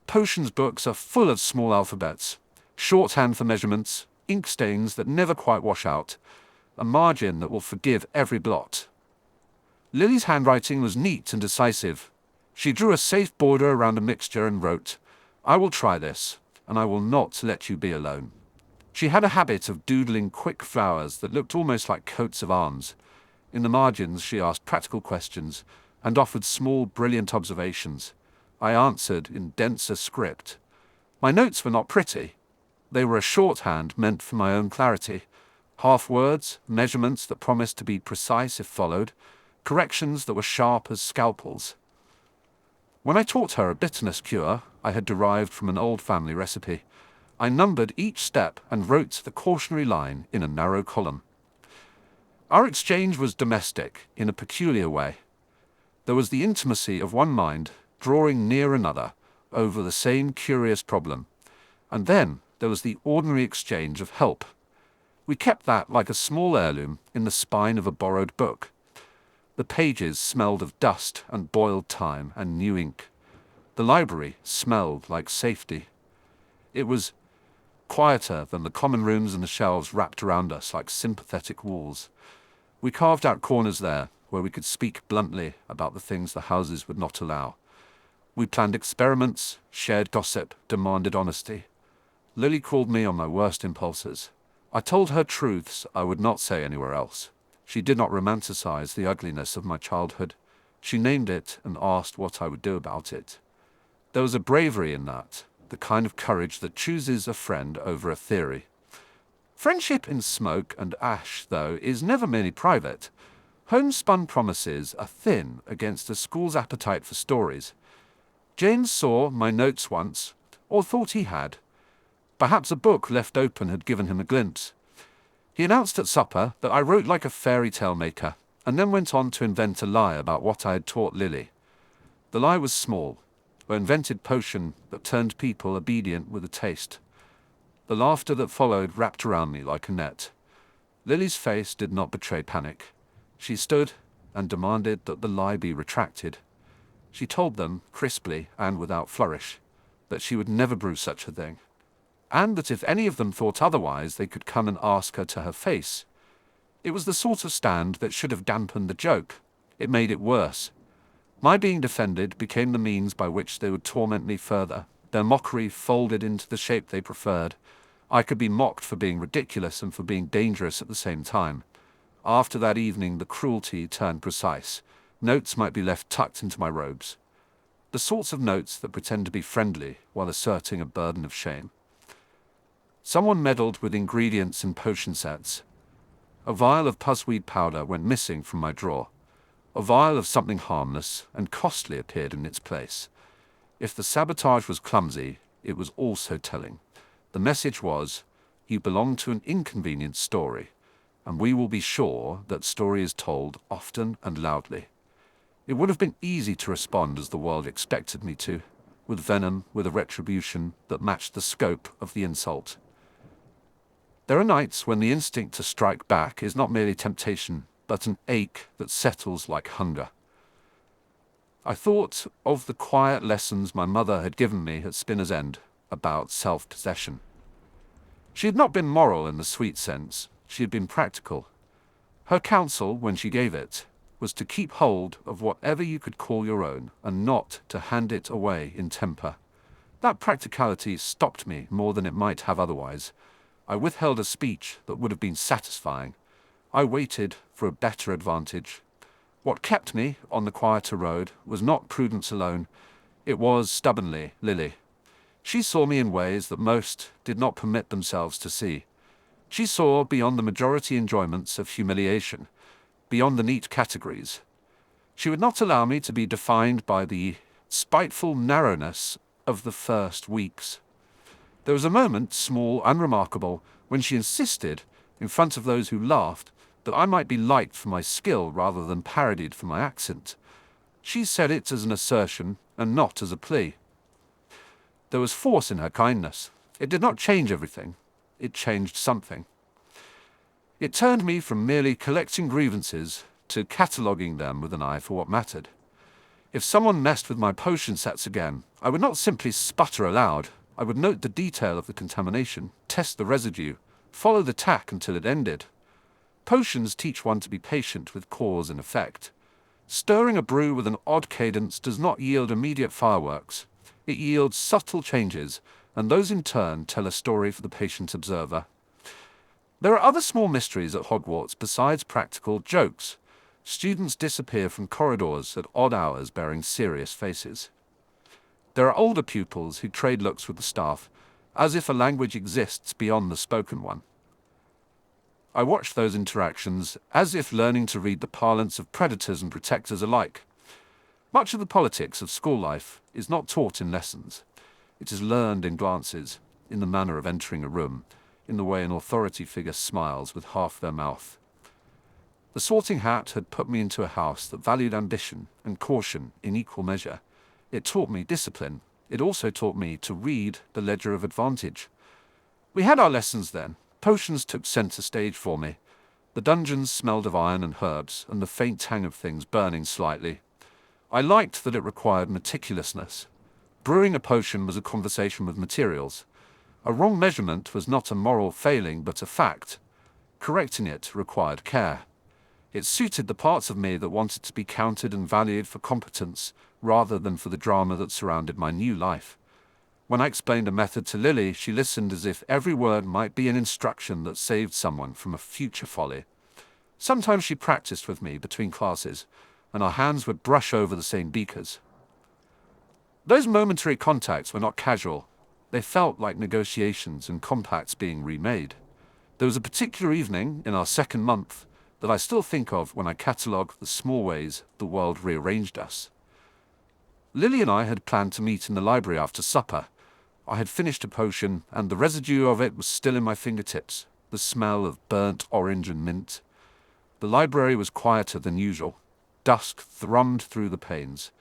Potions books are full of small alphabets, shorthand for measurements, ink stains that never quite wash out, a margin that will forgive every blot. Lily's handwriting was neat and decisive. She drew a safe border around a mixture and wrote, "I will try this, and I will not let you be alone." She had a habit of doodling quick flowers that looked almost like coats of arms. In the margins she asked practical questions and offered small, brilliant observations. I answered in denser script. My notes were not pretty. They were a shorthand meant for my own clarity. Half words, measurements that promised to be precise if followed, corrections that were sharp as scalpels. When I taught her a bitterness cure I had derived from an old family recipe, I numbered each step and wrote the cautionary line in a narrow column. Our exchange was domestic in a peculiar way. There was the intimacy of one mind drawing near another over the same curious problem, and then there was the ordinary exchange of help. We kept that like a small heirloom in the spine of a borrowed book. The pages smelled of dust and boiled thyme and new ink. The library smelled like safety. It was quieter than the common rooms, and the shelves wrapped around us like sympathetic walls. We carved out corners there where we could speak bluntly about the things the houses would not allow. We planned experiments, shared gossip, demanded honesty. Lily called me on my worst impulses. I told her truths I would not say anywhere else. She did not romanticize the ugliness of my childhood. She named it and asked what I would do about it. There was a bravery in that, the kind of courage that chooses a friend over a theory. Friendship in smoke and ash, though, is never merely private. Homespun promises are thin against a school's appetite for stories. James saw my notes once, or thought he had. Perhaps a book left open had given him a glimpse. He announced at supper that I wrote like a fairy tale maker, and then went on to invent a lie about what I had taught Lily. The lie was small, an invented potion that turned people obedient with a taste. The laughter that followed wrapped around me like a net. Lily's face did not betray panic. She stood and demanded that the lie be retracted. She told them, crisply and without flourish, that she would never brew such a thing, and that if any of them thought otherwise they could come and ask her to her face. It was the sort of stand that should have dampened the joke. It made it worse. My being defended became the means by which they would torment me further. Their mockery folded into the shape they preferred. I could be mocked for being ridiculous and for being dangerous at the same time. After that evening the cruelty turned precise. Notes might be left tucked into my robes. The sorts of notes that pretend to be friendly while asserting a burden of shame. Someone meddled with ingredients in potion sets. A vial of puzzweed powder went missing from my drawer. A vial of something harmless and costly appeared in its place. If the sabotage was clumsy, it was also telling. The message was, "You belong to an inconvenient story, and we will be sure that story is told often and loudly." It would have been easy to respond as the world expected me to, with venom, with a retribution that matched the scope of the insult. There are nights when the instinct to strike back is not merely temptation, but an ache that settles like hunger. I thought of the quiet lessons my mother had given me at Spinner's End about self-possession. She had not been moral in the sweet sense, she had been practical. Her counsel, when she gave it, was to keep hold of whatever you could call your own, and not to hand it away in temper. That practicality stopped me more than it might have otherwise. I withheld a speech that would have been satisfying. I waited for a better advantage. What kept me on the quieter road was not prudence alone. It was, stubbornly, Lily. She saw me in ways that most did not permit themselves to see. She saw beyond the majority enjoyments of humiliation, beyond the neat categories. She would not allow me to be defined by the spiteful narrowness of the first weeks. There was a moment, small, unremarkable, when she insisted, in front of those who laughed, that I might be liked for my skill rather than parodied for my accent. She said it as an assertion and not as a plea. There was force in her kindness. It did not change everything. It changed something. It turned me from merely collecting grievances to cataloguing them with an eye for what mattered. If someone messed with my potion sets again, I would not simply sputter aloud. I would note the detail of the contamination, test the residue, follow the tack until it ended. Potions teach one to be patient with cause and effect. Stirring a brew with an odd cadence does not yield immediate fireworks. It yields subtle changes, and those in turn tell a story for the patient observer. There are other small mysteries at Hogwarts besides practical jokes. Students disappear from corridors at odd hours bearing serious faces. There are older pupils who trade looks with the staff, as if a language exists beyond the spoken one. I watch those interactions as if learning to read the parlance of predators and protectors alike. Much of the politics of school life is not taught in lessons. It is learned in glances, in the manner of entering a room, in the way an authority figure smiles with half their mouth. The Sorting Hat had put me into a house that valued ambition and caution in equal measure. It taught me discipline. It also taught me to read the ledger of advantage. We had our lessons then. Potions took center stage for me. The dungeons smelled of iron and herbs, and the faint tang of things burning slightly. I liked that it required meticulousness. Brewing a potion was a conversation with materials. A wrong measurement was not a moral failing but a fact. Correcting it required care. It suited the parts of me that wanted to be counted and valued for competence rather than for the drama that surrounded my new life. When I explained a method to Lily, she listened as if every word might be an instruction that saved someone from a future folly. Sometimes she practiced with me between classes, and our hands would brush over the same beakers. Those momentary contacts were not casual. They felt like negotiations and compacts being remade. There was a particular evening in our second month that I still think of when I catalogue the small ways the world rearranged us. Lily and I had planned to meet in the library after supper. I had finished a potion, and the residue of it was still in my fingertips, the smell of burnt orange and mint. The library was quieter than usual. Dusk thrummed through the panes.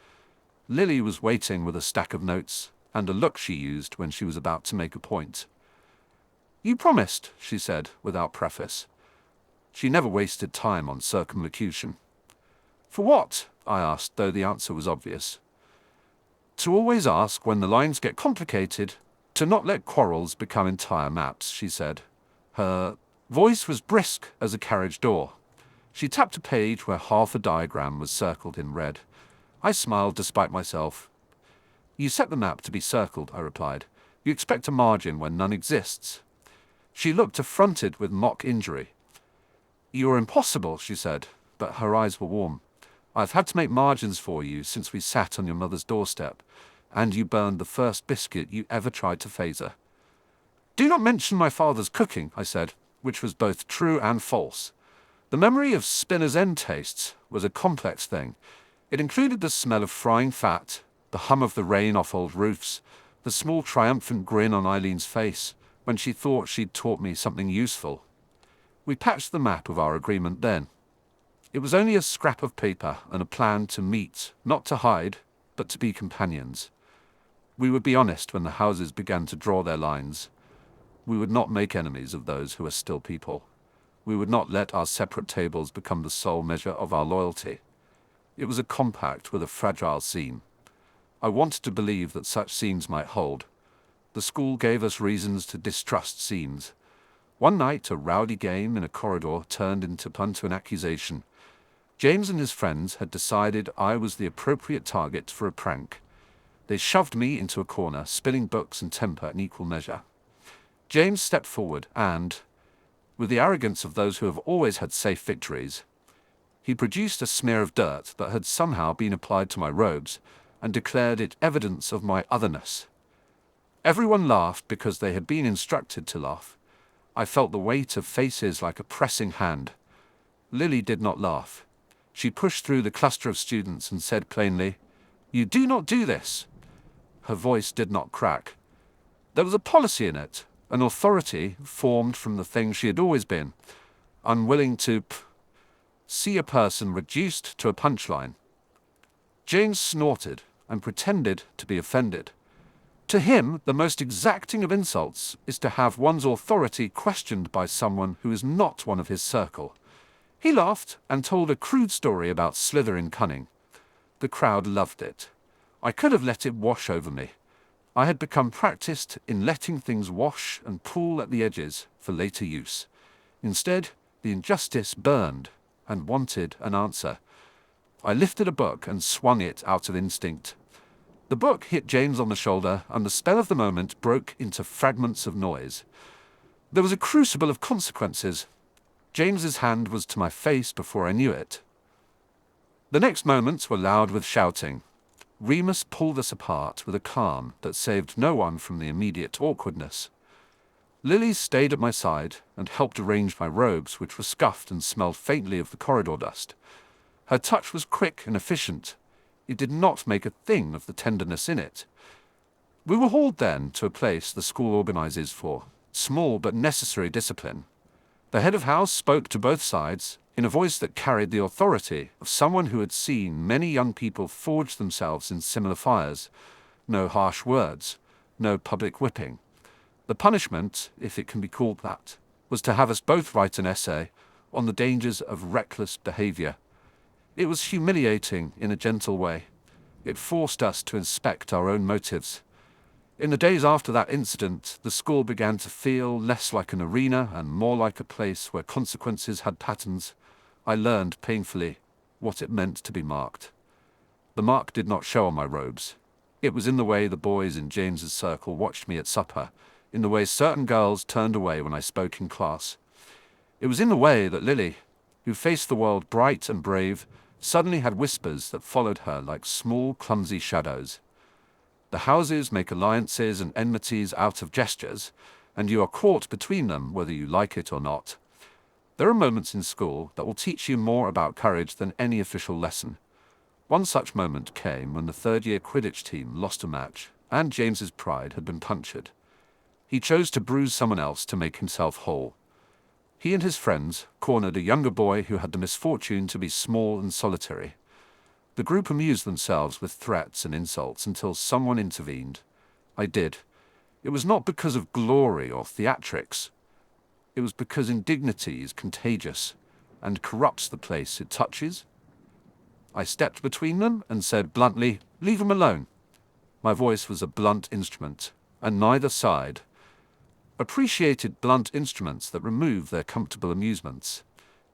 Lily was waiting with a stack of notes, and a look she used when she was about to make a point. "You promised," she said, without preface. She never wasted time on circumlocution. "For what?" I asked, though the answer was obvious. "To always ask when the lines get complicated, to not let quarrels become entire maps," she said. Her voice was brisk as a carriage door. She tapped a page where half a diagram was circled in red. I smiled despite myself. "You set the map to be circled," I replied. "You expect a margin when none exists." She looked affronted with mock injury. "You're impossible," she said, but her eyes were warm. "I've had to make margins for you since we sat on your mother's doorstep, and you burned the first biscuit you ever tried to phaser." "Do not mention my father's cooking," I said, which was both true and false. The memory of Spinner's End tastes was a complex thing. It included the smell of frying fat, the hum of the rain off old roofs, the small triumphant grin on Eileen's face when she thought she'd taught me something useful. We patched the map of our agreement then. It was only a scrap of paper and a plan to meet, not to hide, but to be companions. We would be honest when the houses began to draw their lines. We would not make enemies of those who are still people. We would not let our separate tables become the sole measure of our loyalty. It was a compact with a fragile seam. I wanted to believe that such seams might hold. The school gave us reasons to distrust seams. One night, a rowdy game in a corridor turned into an accusation. James and his friends had decided I was the appropriate target for a prank. They shoved me into a corner, spilling books and temper in equal measure. James stepped forward and, with the arrogance of those who have always had safe victories, he produced a smear of dirt that had somehow been applied to my robes and declared it evidence of my otherness. Everyone laughed because they had been instructed to laugh. I felt the weight of faces like a pressing hand. Lily did not laugh. She pushed through the cluster of students and said plainly, "You do not do this." Her voice did not crack. There was a policy in it, an authority formed from the thing she had always been, unwilling to see a person reduced to a punchline. James snorted and pretended to be offended. To him, the most exacting of insults is to have one's authority questioned by someone who is not one of his circle. He laughed and told a crude story about Slytherin cunning. The crowd loved it. I could have let it wash over me. I had become practiced in letting things wash and pool at the edges for later use. Instead, the injustice burned and wanted an answer. I lifted a book and swung it out of instinct. The book hit James on the shoulder, and the spell of the moment broke into fragments of noise. There was a crucible of consequences. James's hand was to my face before I knew it. The next moments were loud with shouting. Remus pulled us apart with a calm that saved no one from the immediate awkwardness. Lily stayed at my side and helped arrange my robes, which were scuffed and smelled faintly of the corridor dust. Her touch was quick and efficient. It did not make a thing of the tenderness in it. We were hauled then to a place the school organizes for small but necessary discipline. The head of house spoke to both sides in a voice that carried the authority of someone who had seen many young people forge themselves in similar fires. No harsh words, no public whipping. The punishment, if it can be called that, was to have us both write an essay on the dangers of reckless behavior. It was humiliating in a gentle way. It forced us to inspect our own motives. In the days after that incident, the school began to feel less like an arena and more like a place where consequences had patterns. I learned painfully what it meant to be marked. The mark did not show on my robes. It was in the way the boys in James's circle watched me at supper, in the way certain girls turned away when I spoke in class. It was in the way that Lily, who faced the world bright and brave, suddenly had whispers that followed her like small, clumsy shadows. The houses make alliances and enmities out of gestures, and you are caught between them whether you like it or not. There are moments in school that will teach you more about courage than any official lesson. One such moment came when the third-year Quidditch team lost a match, and James's pride had been punctured. He chose to bruise someone else to make himself whole. He and his friends cornered a younger boy who had the misfortune to be small and solitary. The group amused themselves with threats and insults until someone intervened. I did. It was not because of glory or theatrics. It was because indignity is contagious and corrupts the place it touches. I stepped between them and said bluntly, "Leave him alone." My voice was a blunt instrument, and neither side appreciated blunt instruments that remove their comfortable amusements.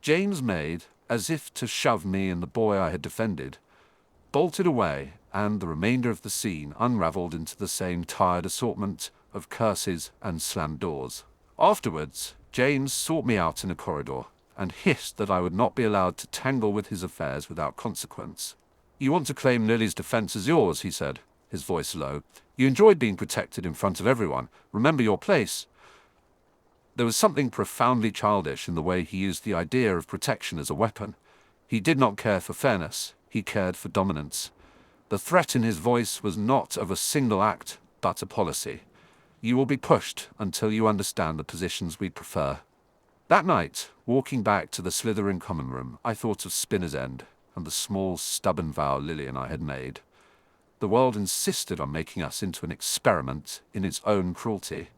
James made, as if to shove me and the boy I had defended, bolted away, and the remainder of the scene unraveled into the same tired assortment of curses and slammed doors. Afterwards, James sought me out in a corridor and hissed that I would not be allowed to tangle with his affairs without consequence. "You want to claim Lily's defense as yours," he said, his voice low. "You enjoyed being protected in front of everyone. Remember your place." There was something profoundly childish in the way he used the idea of protection as a weapon. He did not care for fairness. He cared for dominance. The threat in his voice was not of a single act, but a policy. You will be pushed until you understand the positions we prefer. That night, walking back to the Slytherin common room, I thought of Spinner's End and the small, stubborn vow Lily and I had made. The world insisted on making us into an experiment in its own cruelty.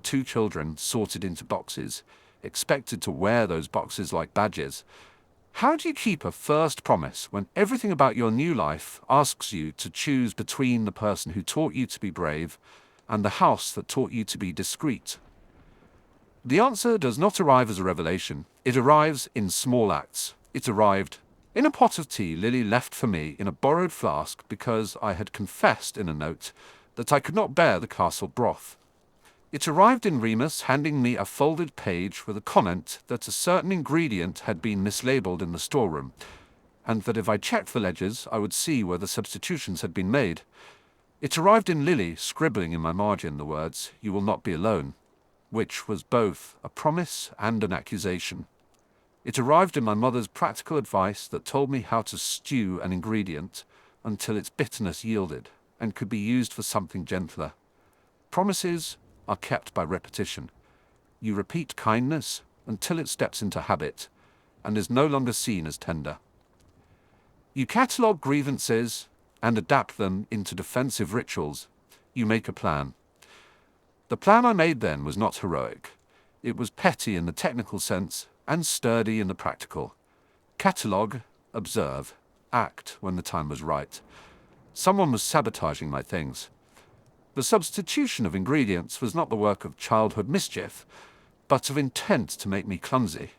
2 children sorted into boxes, expected to wear those boxes like badges. How do you keep a first promise when everything about your new life asks you to choose between the person who taught you to be brave and the house that taught you to be discreet? The answer does not arrive as a revelation. It arrives in small acts. It arrived in a pot of tea Lily left for me in a borrowed flask because I had confessed in a note that I could not bear the castle broth. It arrived in Remus handing me a folded page with a comment that a certain ingredient had been mislabeled in the storeroom, and that if I checked the ledgers I would see where the substitutions had been made. It arrived in Lily scribbling in my margin the words, "You will not be alone," which was both a promise and an accusation. It arrived in my mother's practical advice that told me how to stew an ingredient until its bitterness yielded and could be used for something gentler. Promises are kept by repetition. You repeat kindness until it steps into habit and is no longer seen as tender. You catalogue grievances and adapt them into defensive rituals. You make a plan. The plan I made then was not heroic. It was petty in the technical sense and sturdy in the practical. Catalogue, observe, act when the time was right. Someone was sabotaging my things. The substitution of ingredients was not the work of childhood mischief, but of intent to make me clumsy.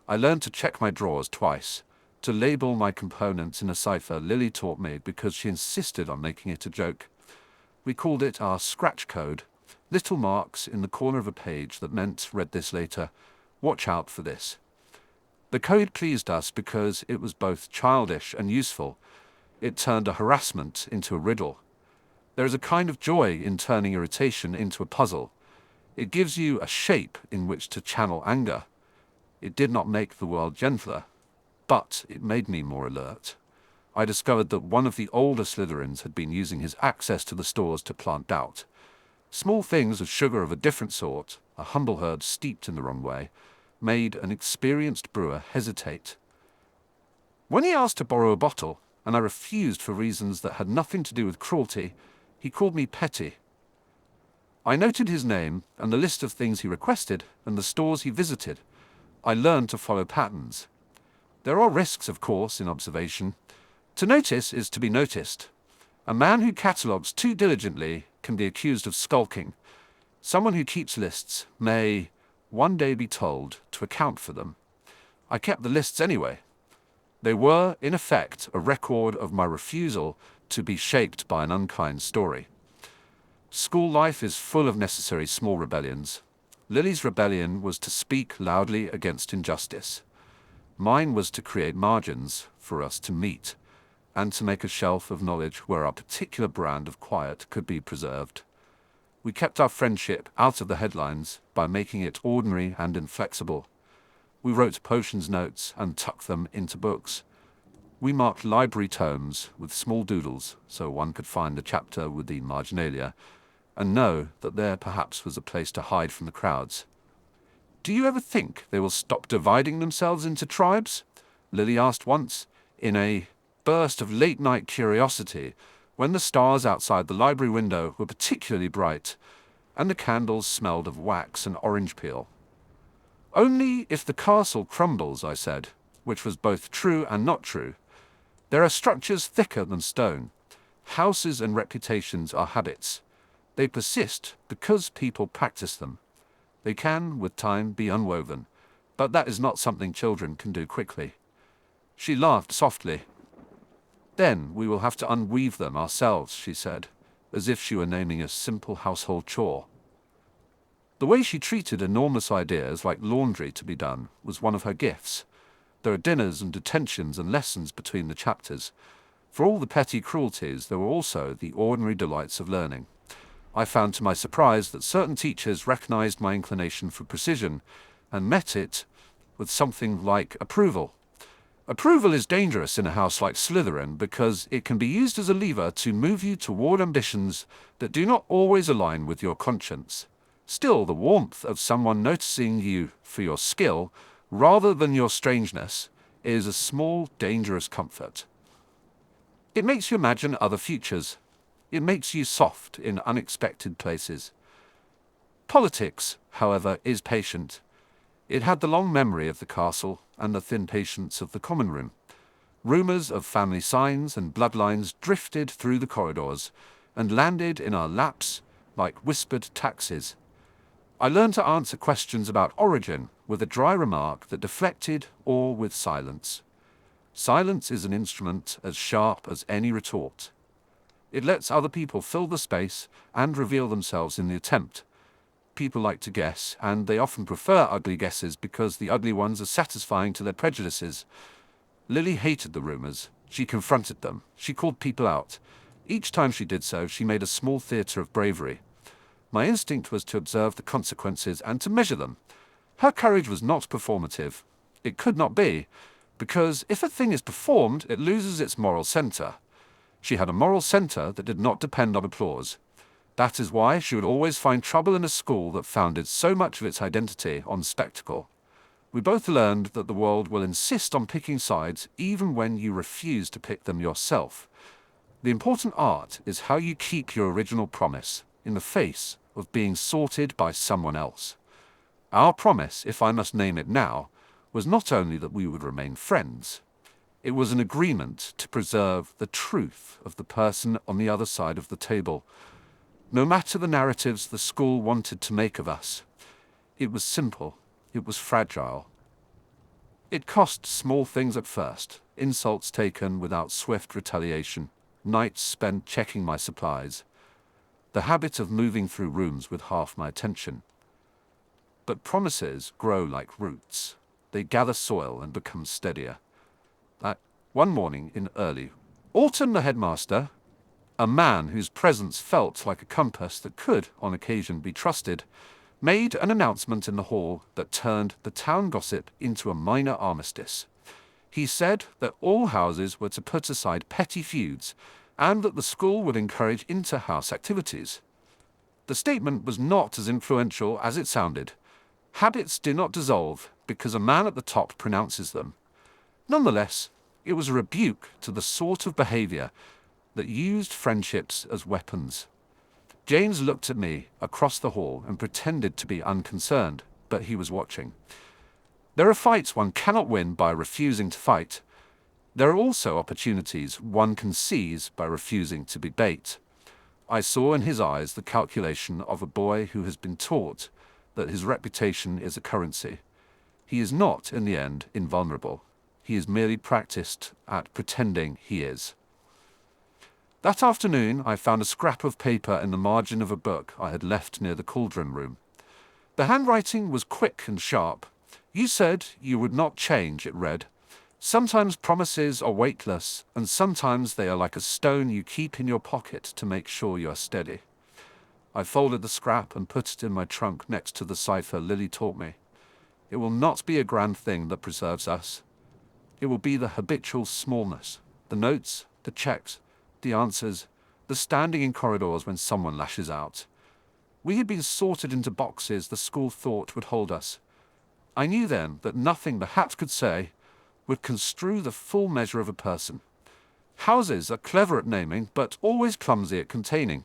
I learned to check my drawers twice, to label my components in a cipher Lily taught me because she insisted on making it a joke. We called it our scratch code, little marks in the corner of a page that meant, read this later, watch out for this. The code pleased us because it was both childish and useful. It turned a harassment into a riddle. There is a kind of joy in turning irritation into a puzzle. It gives you a shape in which to channel anger. It did not make the world gentler, but it made me more alert. I discovered that one of the older Slytherins had been using his access to the stores to plant doubt. Small things of sugar of a different sort, a humble herd steeped in the wrong way, made an experienced brewer hesitate. When he asked to borrow a bottle, and I refused for reasons that had nothing to do with cruelty, he called me petty. I noted his name and the list of things he requested and the stores he visited. I learned to follow patterns. There are risks, of course, in observation. To notice is to be noticed. A man who catalogues too diligently can be accused of skulking. Someone who keeps lists may one day be told to account for them. I kept the lists anyway. They were, in effect, a record of my refusal to be shaped by an unkind story. School life is full of necessary small rebellions. Lily's rebellion was to speak loudly against injustice. Mine was to create margins for us to meet, and to make a shelf of knowledge where our particular brand of quiet could be preserved. We kept our friendship out of the headlines by making it ordinary and inflexible. We wrote potions notes and tucked them into books. We marked library tomes with small doodles so one could find the chapter with the marginalia and know that there perhaps was a place to hide from the crowds. "Do you ever think they will stop dividing themselves into tribes?" Lily asked once, in a burst of late-night curiosity, when the stars outside the library window were particularly bright and the candles smelled of wax and orange peel. "Only if the castle crumbles," I said, which was both true and not true. There are structures thicker than stone. Houses and reputations are habits. They persist because people practice them. They can, with time, be unwoven, but that is not something children can do quickly. She laughed softly. "Then we will have to unweave them ourselves," she said, as if she were naming a simple household chore. The way she treated enormous ideas like laundry to be done was one of her gifts. There are dinners and detentions and lessons between the chapters. For all the petty cruelties, there were also the ordinary delights of learning. I found to my surprise that certain teachers recognized my inclination for precision and met it with something like approval. Approval is dangerous in a house like Slytherin because it can be used as a lever to move you toward ambitions that do not always align with your conscience. Still, the warmth of someone noticing you for your skill rather than your strangeness is a small, dangerous comfort. It makes you imagine other futures. It makes you soft in unexpected places. Politics, however, is patient. It had the long memory of the castle and the thin patience of the common room. Rumors of family signs and bloodlines drifted through the corridors and landed in our laps like whispered taxes. I learned to answer questions about origin with a dry remark that deflected or with silence. Silence is an instrument as sharp as any retort. It lets other people fill the space and reveal themselves in the attempt. People like to guess, and they often prefer ugly guesses because the ugly ones are satisfying to their prejudices. Lily hated the rumors. She confronted them. She called people out. Each time she did so, she made a small theater of bravery. My instinct was to observe the consequences and to measure them. Her courage was not performative. It could not be, because if a thing is performed, it loses its moral center. She had a moral center that did not depend on applause. That is why she would always find trouble in a school that founded so much of its identity on spectacle. We both learned that the world will insist on picking sides even when you refuse to pick them yourself. The important art is how you keep your original promise in the face of being sorted by someone else. Our promise, if I must name it now, was not only that we would remain friends. It was an agreement to preserve the truth of the person on the other side of the table. No matter the narratives the school wanted to make of us, it was simple, it was fragile. It cost small things at first, insults taken without swift retaliation, nights spent checking my supplies, the habit of moving through rooms with half my attention. But promises grow like roots. They gather soil and become steadier. One morning in early autumn, the headmaster, a man whose presence felt like a compass that could, on occasion, be trusted, made an announcement in the hall that turned the town gossip into a minor armistice. He said that all houses were to put aside petty feuds and that the school would encourage inter-house activities. The statement was not as influential as it sounded. Habits do not dissolve because a man at the top pronounces them. Nonetheless, it was a rebuke to the sort of behavior that used friendships as weapons. James looked at me across the hall and pretended to be unconcerned, but he was watching. There are fights one cannot win by refusing to fight. There are also opportunities one can seize by refusing to be bait. I saw in his eyes the calculation of a boy who has been taught that his reputation is a currency. He is not, in the end, invulnerable. He is merely practiced at pretending he is. That afternoon, I found a scrap of paper in the margin of a book I had left near the cauldron room. The handwriting was quick and sharp. "You said you would not change," it read. "Sometimes promises are weightless, and sometimes they are like a stone you keep in your pocket to make sure you are steady." I folded the scrap and put it in my trunk next to the cipher Lily taught me. It will not be a grand thing that preserves us. It will be the habitual smallness, the notes, the checks, the answers, the standing in corridors when someone lashes out. We had been sorted into boxes the school thought would hold us. I knew then that nothing the hat could say would construe the full measure of a person. Houses are clever at naming, but always clumsy at containing.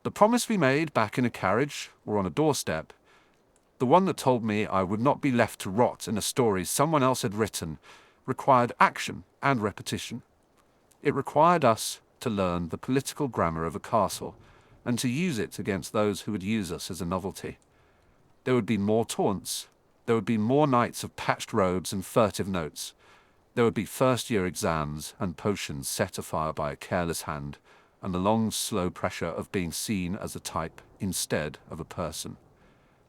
The promise we made back in a carriage or on a doorstep, the one that told me I would not be left to rot in a story someone else had written, required action and repetition. It required us to learn the political grammar of a castle and to use it against those who would use us as a novelty. There would be more taunts. There would be more nights of patched robes and furtive notes. There would be first-year exams and potions set afire by a careless hand, and the long, slow pressure of being seen as a type instead of a person.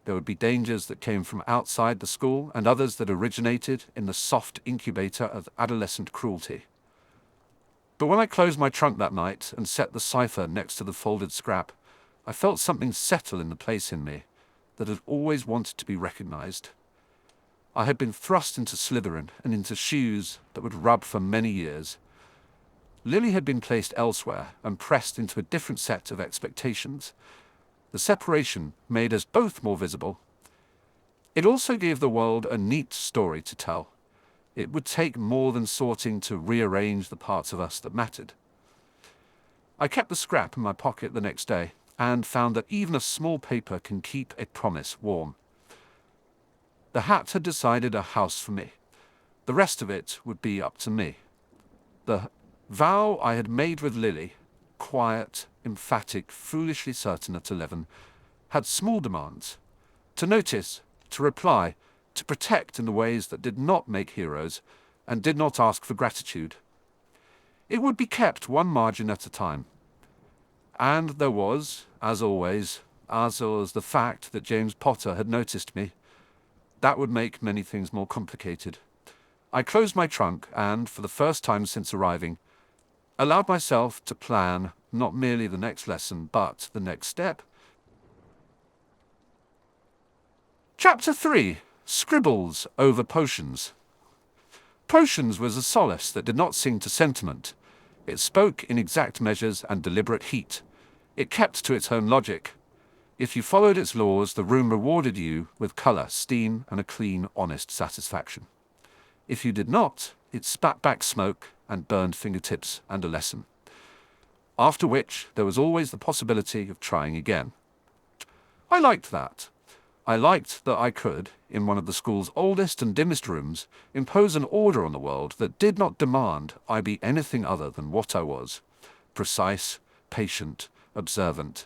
There would be dangers that came from outside the school and others that originated in the soft incubator of adolescent cruelty. But when I closed my trunk that night and set the cipher next to the folded scrap, I felt something settle in the place in me that had always wanted to be recognized. I had been thrust into Slytherin and into shoes that would rub for many years. Lily had been placed elsewhere and pressed into a different set of expectations. The separation made us both more visible. It also gave the world a neat story to tell. It would take more than sorting to rearrange the parts of us that mattered. I kept the scrap in my pocket the next day and found that even a small paper can keep a promise warm. The hat had decided a house for me. The rest of it would be up to me. The vow I had made with Lily, quiet, emphatic, foolishly certain at 11, had small demands. To notice, to reply, to protect in the ways that did not make heroes, and did not ask for gratitude. It would be kept one margin at a time. And there was, as always, the fact that James Potter had noticed me. That would make many things more complicated. I closed my trunk and, for the first time since arriving, allowed myself to plan not merely the next lesson, but the next step. Chapter 3. Scribbles over Potions. Potions was a solace that did not sing to sentiment. It spoke in exact measures and deliberate heat. It kept to its own logic. If you followed its laws, the room rewarded you with colour, steam, and a clean, honest satisfaction. If you did not, it spat back smoke and burned fingertips and a lesson. After which, there was always the possibility of trying again. I liked that. I liked that I could, in one of the school's oldest and dimmest rooms, impose an order on the world that did not demand I be anything other than what I was: precise, patient, observant.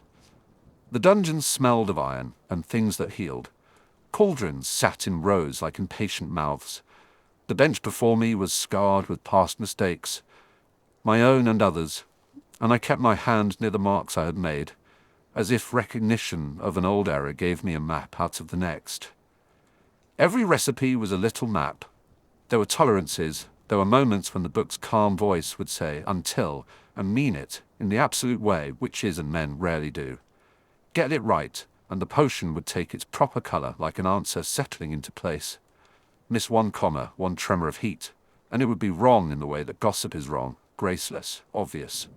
The dungeons smelled of iron and things that healed. Cauldrons sat in rows like impatient mouths. The bench before me was scarred with past mistakes, my own and others, and I kept my hand near the marks I had made, as if recognition of an old error gave me a map out of the next. Every recipe was a little map. There were tolerances, there were moments when the book's calm voice would say "until" and mean it in the absolute way witches and men rarely do. Get it right, and the potion would take its proper colour like an answer settling into place. Miss one comma, one tremor of heat, and it would be wrong in the way that gossip is wrong, graceless, obvious.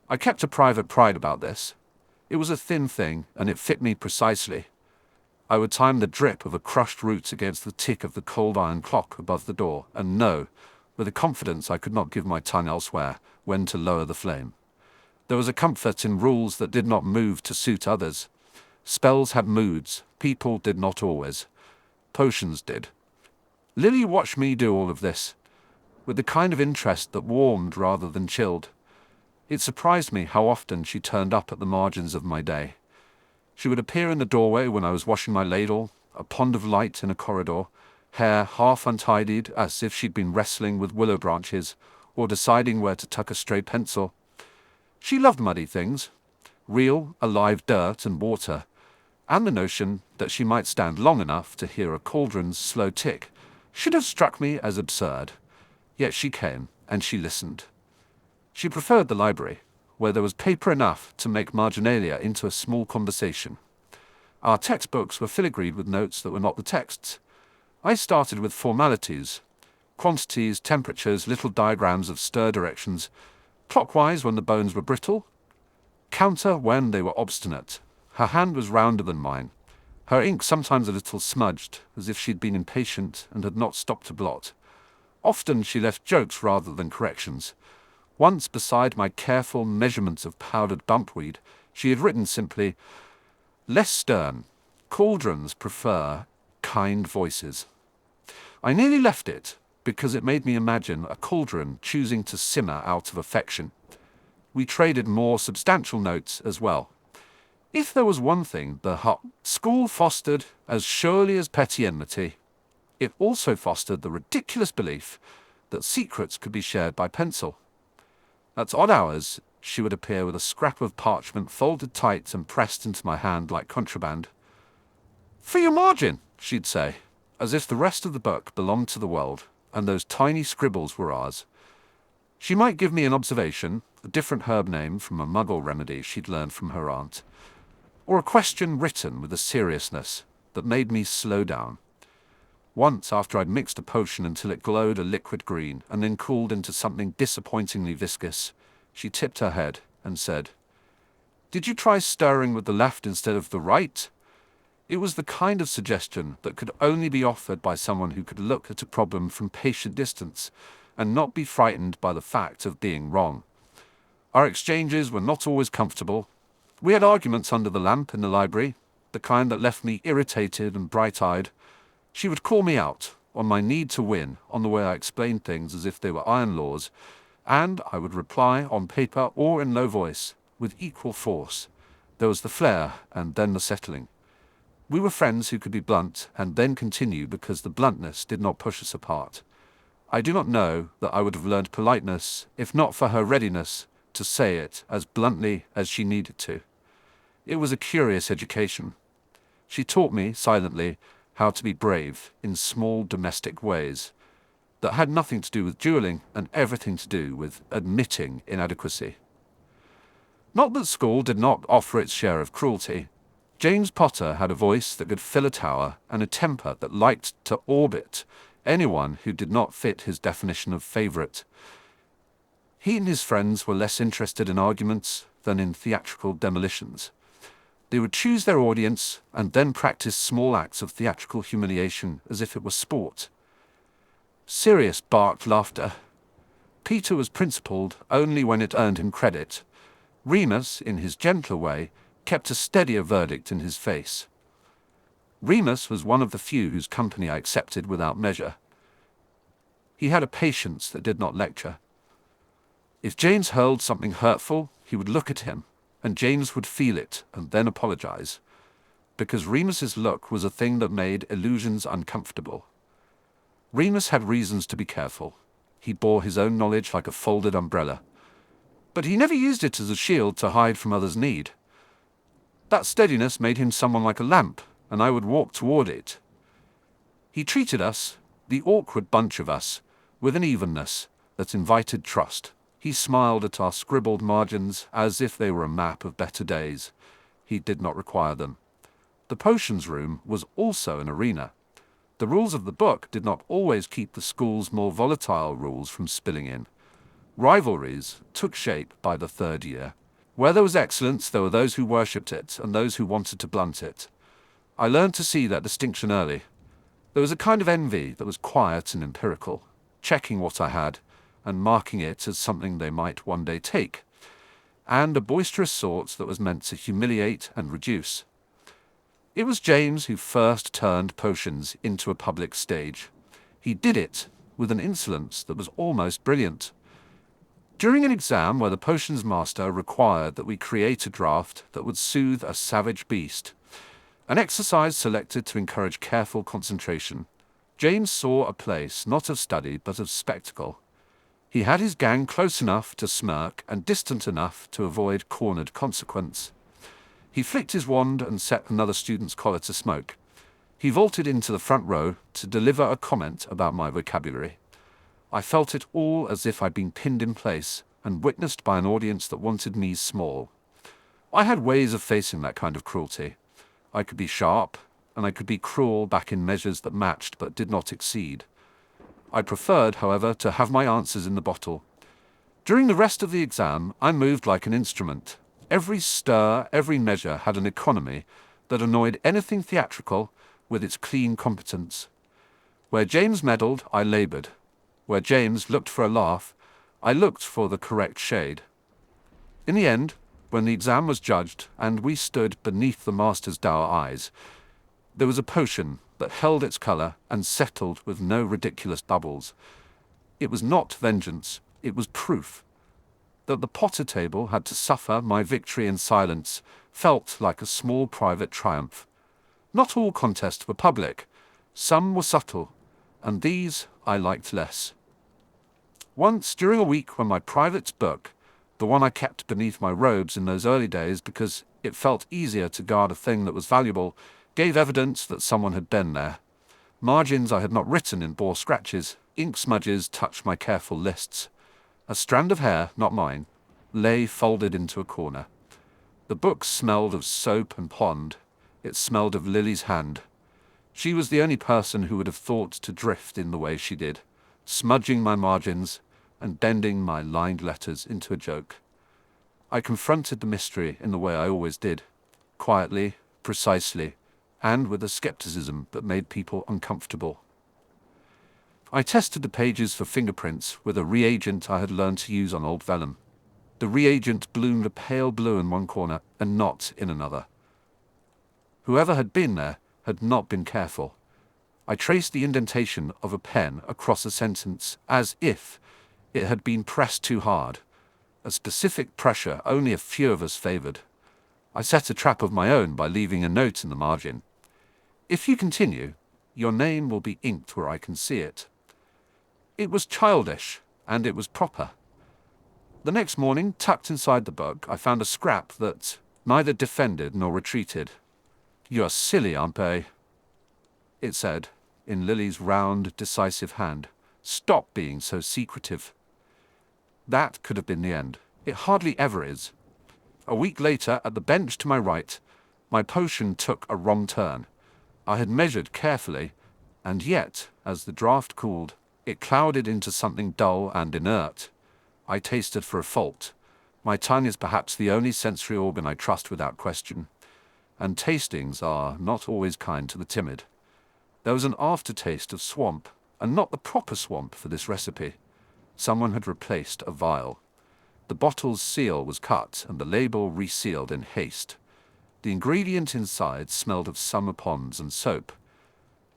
I kept a private pride about this. It was a thin thing, and it fit me precisely. I would time the drip of a crushed root against the tick of the cold iron clock above the door, and know, with a confidence I could not give my tongue elsewhere, when to lower the flame. There was a comfort in rules that did not move to suit others. Spells had moods, people did not always. Potions did. Lily watched me do all of this, with the kind of interest that warmed rather than chilled. It surprised me how often she turned up at the margins of my day. She would appear in the doorway when I was washing my ladle, a pond of light in a corridor, hair half untidied as if she'd been wrestling with willow branches or deciding where to tuck a stray pencil. She loved muddy things, real, alive dirt and water, and the notion that she might stand long enough to hear a cauldron's slow tick should have struck me as absurd. Yet she came, and she listened. She preferred the library, where there was paper enough to make marginalia into a small conversation. Our textbooks were filigreed with notes that were not the texts. I started with formalities, quantities, temperatures, little diagrams of stir directions, clockwise when the bones were brittle, counter when they were obstinate. Her hand was rounder than mine, her ink sometimes a little smudged, as if she'd been impatient and had not stopped to blot. Often she left jokes rather than corrections. Once, beside my careful measurements of powdered bumpweed, she had written simply, "Less stern. Cauldrons prefer kind voices." I nearly left it, because it made me imagine a cauldron choosing to simmer out of affection. We traded more substantial notes as well. If there was one thing the school fostered as surely as petty enmity, it also fostered the ridiculous belief that secrets could be shared by pencil. At odd hours, she would appear with a scrap of parchment folded tight and pressed into my hand like contraband. "For your margin," she'd say, as if the rest of the book belonged to the world, and those tiny scribbles were ours. She might give me an observation, a different herb name from a muggle remedy she'd learned from her aunt, or a question written with a seriousness that made me slow down. Once, after I'd mixed a potion until it glowed a liquid green and then cooled into something disappointingly viscous, she tipped her head and said, "Did you try stirring with the left instead of the right?" It was the kind of suggestion that could only be offered by someone who could look at a problem from patient distance and not be frightened by the fact of being wrong. Our exchanges were not always comfortable. We had arguments under the lamp in the library, the kind that left me irritated and bright-eyed. She would call me out on my need to win, on the way I explained things as if they were iron laws, and I would reply on paper or in low voice, with equal force. There was the flare and then the settling. We were friends who could be blunt and then continue because the bluntness did not push us apart. I do not know that I would have learned politeness if not for her readiness to say it as bluntly as she needed to. It was a curious education. She taught me, silently, how to be brave in small domestic ways that had nothing to do with dueling and everything to do with admitting inadequacy. Not that school did not offer its share of cruelty. James Potter had a voice that could fill a tower and a temper that liked to orbit anyone who did not fit his definition of favourite. He and his friends were less interested in arguments than in theatrical demolitions. They would choose their audience and then practice small acts of theatrical humiliation as if it were sport. Sirius barked laughter. Peter was principled only when it earned him credit. Remus, in his gentler way, kept a steadier verdict in his face. Remus was one of the few whose company I accepted without measure. He had a patience that did not lecture. If James hurled something hurtful, he would look at him, and James would feel it and then apologize, because Remus's look was a thing that made illusions uncomfortable. Remus had reasons to be careful. He bore his own knowledge like a folded umbrella, but he never used it as a shield to hide from others' need. That steadiness made him someone like a lamp, and I would walk toward it. He treated us, the awkward bunch of us, with an evenness that invited trust. He smiled at our scribbled margins as if they were a map of better days. He did not require them. The potions room was also an arena. The rules of the book did not always keep the school's more volatile rules from spilling in. Rivalries took shape by the third year. Where there was excellence, there were those who worshipped it and those who wanted to blunt it. I learned to see that distinction early. There was a kind of envy that was quiet and empirical, checking what I had and marking it as something they might one day take, and a boisterous sort that was meant to humiliate and reduce. It was James who first turned potions into a public stage. He did it with an insolence that was almost brilliant. During an exam where the potions master required that we create a draft that would soothe a savage beast, an exercise selected to encourage careful concentration, James saw a place not of study but of spectacle. He had his gang close enough to smirk and distant enough to avoid cornered consequence. He flicked his wand and set another student's collar to smoke. He vaulted into the front row to deliver a comment about my vocabulary. I felt it all as if I'd been pinned in place and witnessed by an audience that wanted me small. I had ways of facing that kind of cruelty. I could be sharp, and I could be cruel back in measures that matched but did not exceed. I preferred, however, to have my answers in the bottle. During the rest of the exam, I moved like an instrument. Every stir, every measure had an economy that annoyed anything theatrical with its clean competence. Where James meddled, I laboured. Where James looked for a laugh, I looked for the correct shade. In the end, when the exam was judged and we stood beneath the master's dour eyes, there was a potion that held its colour and settled with no ridiculous bubbles. It was not vengeance, it was proof. That the Potter table had to suffer my victory in silence felt like a small private triumph. Not all contests were public. Some were subtle, and these I liked less. Once, during a week when my private book, the one I kept beneath my robes in those early days because it felt easier to guard a thing that was valuable, gave evidence that someone had been there. Margins I had not written in bore scratches, ink smudges touched my careful lists. A strand of hair, not mine, lay folded into a corner. The book smelled of soap and pond. It smelled of Lily's hand. She was the only person who would have thought to drift in the way she did, smudging my margins and bending my lined letters into a joke. I confronted the mystery in the way I always did, quietly, precisely, and with a skepticism that made people uncomfortable. I tested the pages for fingerprints with a reagent I had learned to use on old vellum. The reagent bloomed a pale blue in one corner and not in another. Whoever had been there had not been careful. I traced the indentation of a pen across a sentence as if it had been pressed too hard, a specific pressure only a few of us favoured. I set a trap of my own by leaving a note in the margin. If you continue, your name will be inked where I can see it. It was childish, and it was proper. The next morning, tucked inside the book, I found a scrap that neither defended nor retreated. "You're silly, Aunt," it said, in Lily's round, decisive hand. "Stop being so secretive." That could have been the end. It hardly ever is. A week later, at the bench to my right, my potion took a wrong turn. I had measured carefully, and yet, as the draught cooled, it clouded into something dull and inert. I tasted for a fault. My tongue is perhaps the only sensory organ I trust without question, and tastings are not always kind to the timid. There was an aftertaste of swamp, and not the proper swamp for this recipe. Someone had replaced a vial. The bottle's seal was cut and the label resealed in haste. The ingredient inside smelled of summer ponds and soap.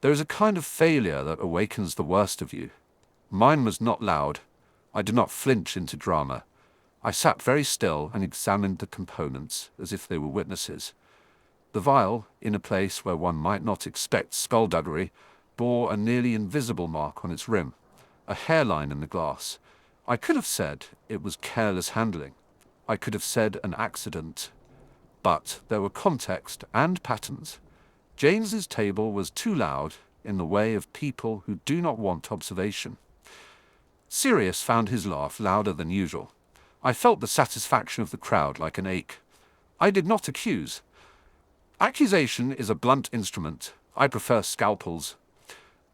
There is a kind of failure that awakens the worst of you. Mine was not loud. I did not flinch into drama. I sat very still and examined the components as if they were witnesses. The vial, in a place where one might not expect skullduggery, bore a nearly invisible mark on its rim, a hairline in the glass. I could have said it was careless handling. I could have said an accident. But there were context and patterns. James's table was too loud, in the way of people who do not want observation. Sirius found his laugh louder than usual. I felt the satisfaction of the crowd like an ache. I did not accuse. Accusation is a blunt instrument. I prefer scalpels.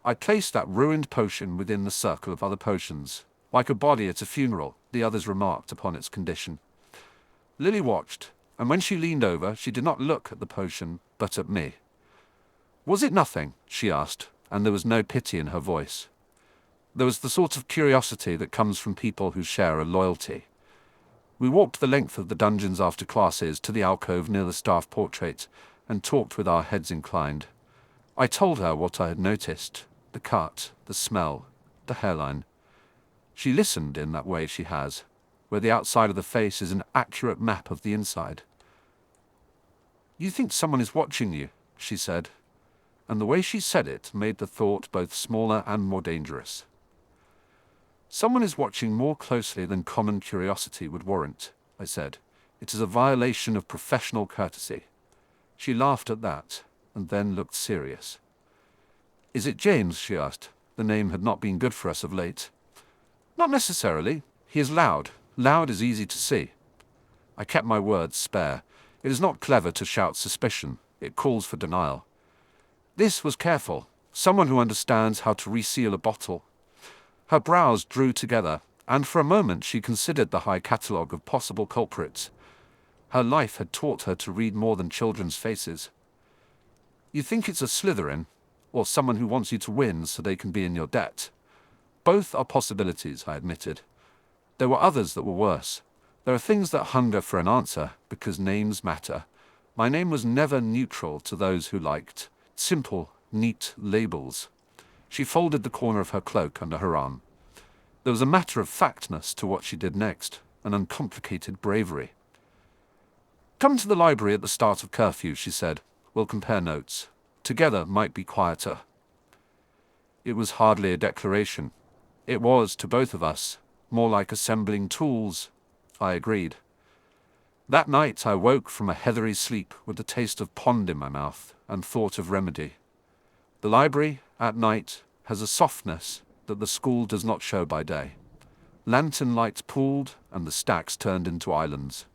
I placed that ruined potion within the circle of other potions. Like a body at a funeral, the others remarked upon its condition. Lily watched, and when she leaned over, she did not look at the potion, but at me. "Was it nothing?" she asked, and there was no pity in her voice. There was the sort of curiosity that comes from people who share a loyalty. We walked the length of the dungeons after classes to the alcove near the staff portrait, and talked with our heads inclined. I told her what I had noticed, the cut, the smell, the hairline. She listened in that way she has, where the outside of the face is an accurate map of the inside. "You think someone is watching you," she said, and the way she said it made the thought both smaller and more dangerous. "Someone is watching more closely than common curiosity would warrant," I said. "It is a violation of professional courtesy." She laughed at that, and then looked serious. "Is it James?" she asked. The name had not been good for us of late. "Not necessarily. He is loud. Loud is easy to see." I kept my words spare. It is not clever to shout suspicion. It calls for denial. This was careful. Someone who understands how to reseal a bottle. Her brows drew together, and for a moment she considered the high catalogue of possible culprits. Her life had taught her to read more than children's faces. "You think it's a Slytherin, or someone who wants you to win so they can be in your debt?" "Both are possibilities," I admitted. There were others that were worse. There are things that hunger for an answer, because names matter. My name was never neutral to those who liked simple, neat labels. She folded the corner of her cloak under her arm. There was a matter-of-factness to what she did next, an uncomplicated bravery. "Come to the library at the start of curfew," she said. "We'll compare notes. Together might be quieter." It was hardly a declaration. It was, to both of us, more like assembling tools. I agreed. That night I woke from a heathery sleep with the taste of pond in my mouth and thought of remedy. The library, at night, has a softness that the school does not show by day. Lantern lights pooled and the stacks turned into islands.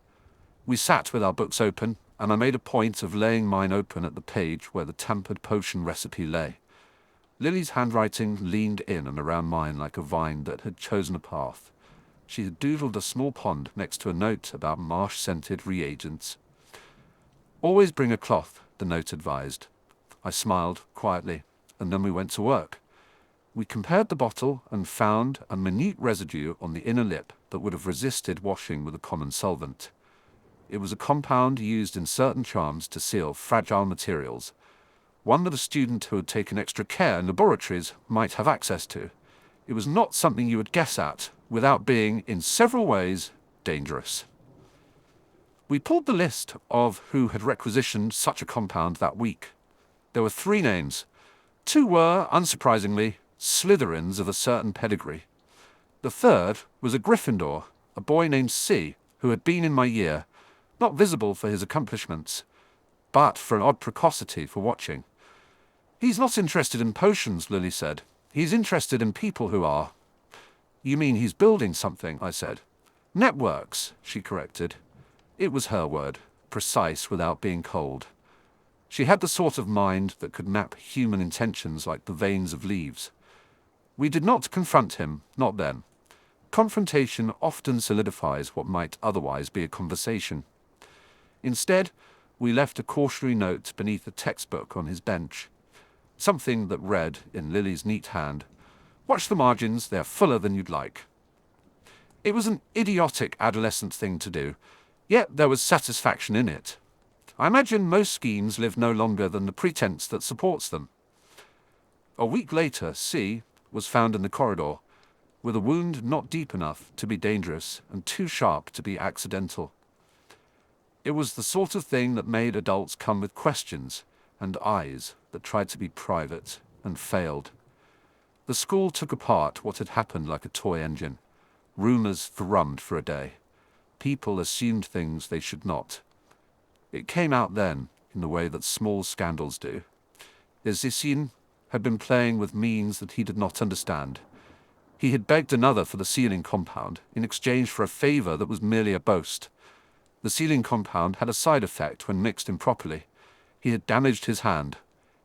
We sat with our books open, and I made a point of laying mine open at the page where the tampered potion recipe lay. Lily's handwriting leaned in and around mine like a vine that had chosen a path. She had doodled a small pond next to a note about marsh-scented reagents. "Always bring a cloth," the note advised. I smiled quietly, and then we went to work. We compared the bottle and found a minute residue on the inner lip that would have resisted washing with a common solvent. It was a compound used in certain charms to seal fragile materials, one that a student who had taken extra care in laboratories might have access to. It was not something you would guess at without being, in several ways, dangerous. We pulled the list of who had requisitioned such a compound that week. There were 3 names. 2 were, unsurprisingly, Slytherins of a certain pedigree. The third was a Gryffindor, a boy named C, who had been in my year, not visible for his accomplishments, but for an odd precocity for watching. "He's not interested in potions," Lily said. "He's interested in people who are." "You mean he's building something?" I said. "Networks," she corrected. It was her word, precise without being cold. She had the sort of mind that could map human intentions like the veins of leaves. We did not confront him, not then. Confrontation often solidifies what might otherwise be a conversation. Instead, we left a cautionary note beneath a textbook on his bench. Something that read, in Lily's neat hand, "Watch the margins, they're fuller than you'd like." It was an idiotic adolescent thing to do, yet there was satisfaction in it. I imagine most schemes live no longer than the pretense that supports them. A week later, C was found in the corridor, with a wound not deep enough to be dangerous and too sharp to be accidental. It was the sort of thing that made adults come with questions and eyes that tried to be private and failed. The school took apart what had happened like a toy engine. Rumors thrummed for a day. People assumed things they should not. It came out then, in the way that small scandals do. Izisyin had been playing with means that he did not understand. He had begged another for the sealing compound in exchange for a favor that was merely a boast. The sealing compound had a side effect when mixed improperly. He had damaged his hand.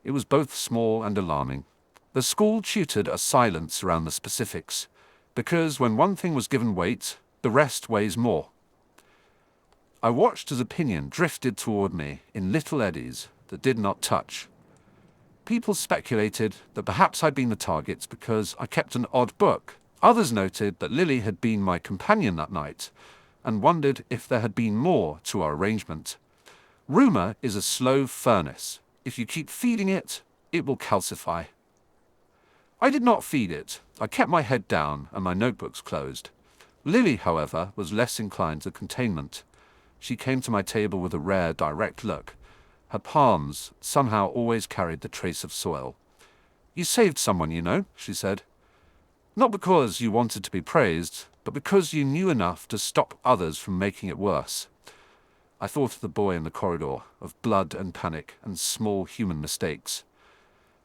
It was both small and alarming. The school tutored a silence around the specifics, because when one thing was given weight, the rest weighs more. I watched as opinion drifted toward me in little eddies that did not touch. People speculated that perhaps I'd been the target because I kept an odd book. Others noted that Lily had been my companion that night, and wondered if there had been more to our arrangement. Rumor is a slow furnace. If you keep feeding it, it will calcify. I did not feed it. I kept my head down and my notebooks closed. Lily, however, was less inclined to containment. She came to my table with a rare, direct look. Her palms somehow always carried the trace of soil. "You saved someone, you know," she said. "Not because you wanted to be praised, but because you knew enough to stop others from making it worse." I thought of the boy in the corridor, of blood and panic and small human mistakes.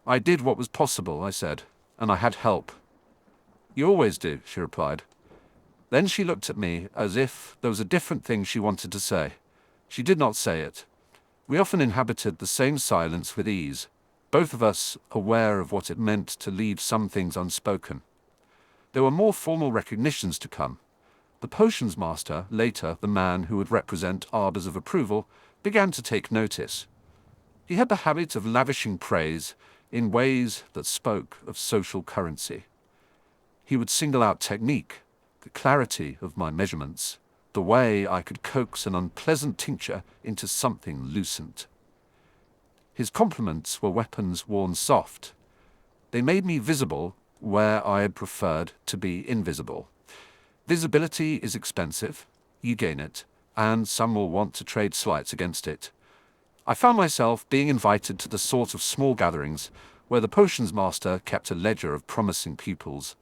"I did what was possible," I said, "and I had help." "You always do," she replied. Then she looked at me as if there was a different thing she wanted to say. She did not say it. We often inhabited the same silence with ease, both of us aware of what it meant to leave some things unspoken. There were more formal recognitions to come. The potions master, later the man who would represent arbors of approval, began to take notice. He had the habit of lavishing praise in ways that spoke of social currency. He would single out technique, the clarity of my measurements, the way I could coax an unpleasant tincture into something lucent. His compliments were weapons worn soft. They made me visible where I had preferred to be invisible. Visibility is expensive, you gain it, and some will want to trade slights against it. I found myself being invited to the sort of small gatherings where the potions master kept a ledger of promising pupils.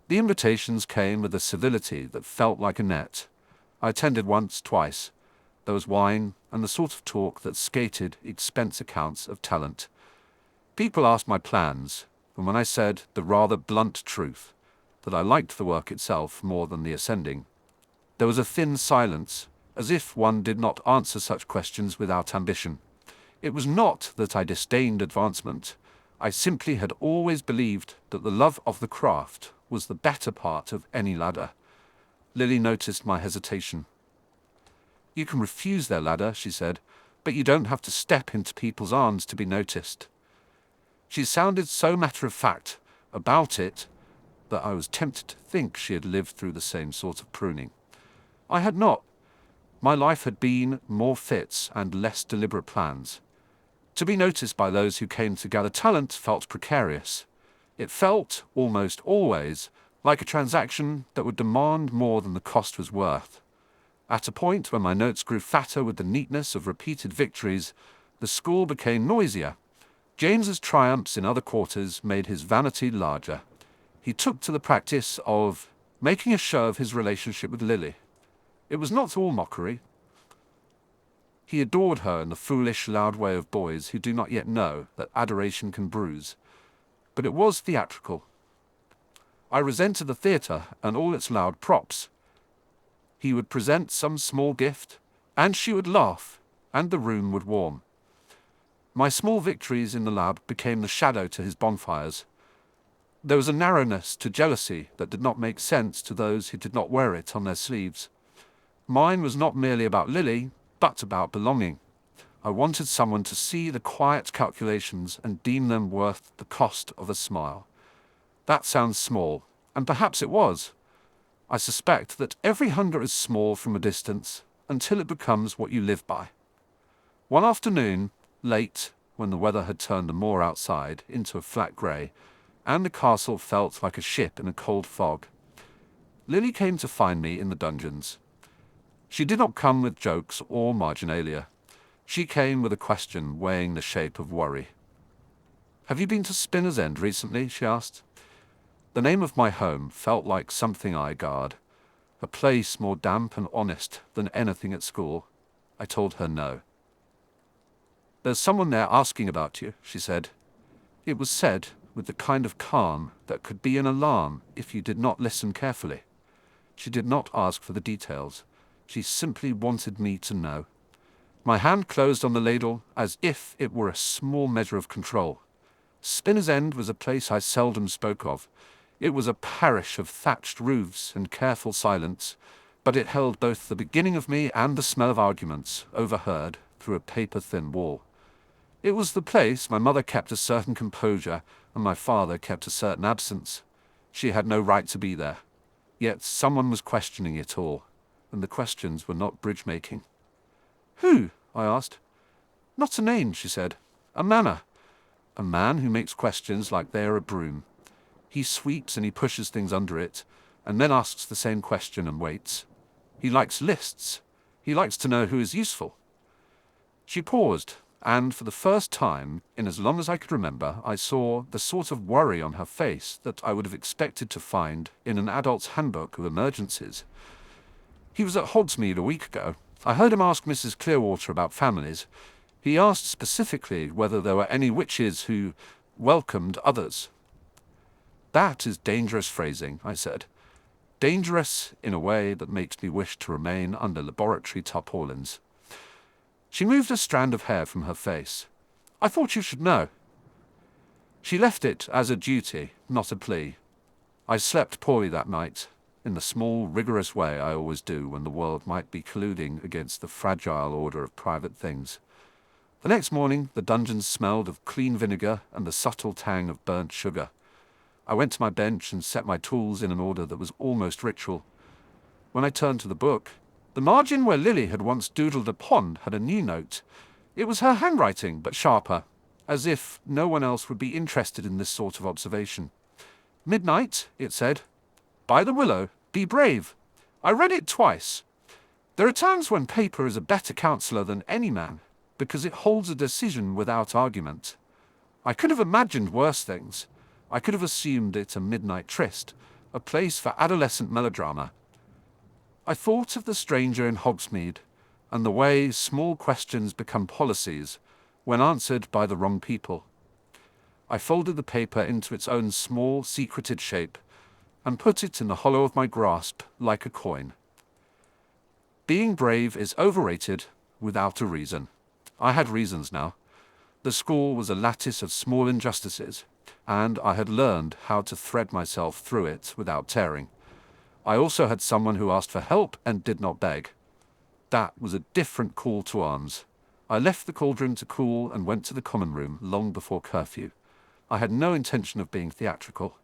The invitations came with a civility that felt like a net. I attended once, twice. There was wine and the sort of talk that skated expense accounts of talent. People asked my plans, and when I said the rather blunt truth, that I liked the work itself more than the ascending, there was a thin silence, as if one did not answer such questions without ambition. It was not that I disdained advancement. I simply had always believed that the love of the craft was the better part of any ladder. Lily noticed my hesitation. "You can refuse their ladder," she said, "but you don't have to step into people's arms to be noticed." She sounded so matter-of-fact about it that I was tempted to think she had lived through the same sort of pruning. I had not. My life had been more fits and less deliberate plans. To be noticed by those who came to gather talent felt precarious. It felt, almost always, like a transaction that would demand more than the cost was worth. At a point when my notes grew fatter with the neatness of repeated victories, the school became noisier. James's triumphs in other quarters made his vanity larger. He took to the practice of making a show of his relationship with Lily. It was not all mockery. He adored her in the foolish, loud way of boys who do not yet know that adoration can bruise. But it was theatrical. I resented the theatre and all its loud props. He would present some small gift, and she would laugh, and the room would warm. My small victories in the lab became the shadow to his bonfires. There was a narrowness to jealousy that did not make sense to those who did not wear it on their sleeves. Mine was not merely about Lily, but about belonging. I wanted someone to see the quiet calculations and deem them worth the cost of a smile. That sounds small, and perhaps it was. I suspect that every hunger is small from a distance until it becomes what you live by. One afternoon, late, when the weather had turned the moor outside into a flat grey, and the castle felt like a ship in a cold fog, Lily came to find me in the dungeons. She did not come with jokes or marginalia. She came with a question weighing the shape of worry. "Have you been to Spinner's End recently?" she asked. The name of my home felt like something I guard, a place more damp and honest than anything at school. I told her no. "There's someone there asking about you," she said. It was said with the kind of calm that could be an alarm if you did not listen carefully. She did not ask for the details. She simply wanted me to know. My hand closed on the ladle as if it were a small measure of control. Spinner's End was a place I seldom spoke of. It was a parish of thatched roofs and careful silence, but it held both the beginning of me and the smell of arguments, overheard through a paper-thin wall. It was the place my mother kept a certain composure and my father kept a certain absence. She had no right to be there. Yet someone was questioning it all, and the questions were not bridge-making. "Who?" I asked. "Not a name," she said. "A manner. A man who makes questions like they are a broom. He sweeps and he pushes things under it, and then asks the same question and waits. He likes lists. He likes to know who is useful." She paused, and for the first time in as long as I could remember, I saw the sort of worry on her face that I would have expected to find in an adult's handbook of emergencies. "He was at Hogsmeade a week ago. I heard him ask Mrs. Clearwater about families. He asked specifically whether there were any witches who welcomed others." "That is dangerous phrasing," I said. "Dangerous in a way that makes me wish to remain under laboratory tarpaulins." She moved a strand of hair from her face. "I thought you should know." She left it as a duty, not a plea. I slept poorly that night, in the small, rigorous way I always do when the world might be colluding against the fragile order of private things. The next morning, the dungeons smelled of clean vinegar and the subtle tang of burnt sugar. I went to my bench and set my tools in an order that was almost ritual. When I turned to the book, the margin where Lily had once doodled a pond had a new note. It was her handwriting, but sharper, as if no one else would be interested in this sort of observation. "Midnight," it said. "By the willow, be brave." I read it twice. There are times when paper is a better counselor than any man, because it holds a decision without argument. I could have imagined worse things. I could have assumed it a midnight tryst, a place for adolescent melodrama. I thought of the stranger in Hogsmeade, and the way small questions become policies when answered by the wrong people. I folded the paper into its own small, secreted shape, and put it in the hollow of my grasp like a coin. Being brave is overrated without a reason. I had reasons now. The school was a lattice of small injustices, and I had learned how to thread myself through it without tearing. I also had someone who asked for help and did not beg. That was a different call to arms. I left the cauldron to cool and went to the common room long before curfew. I had no intention of being theatrical.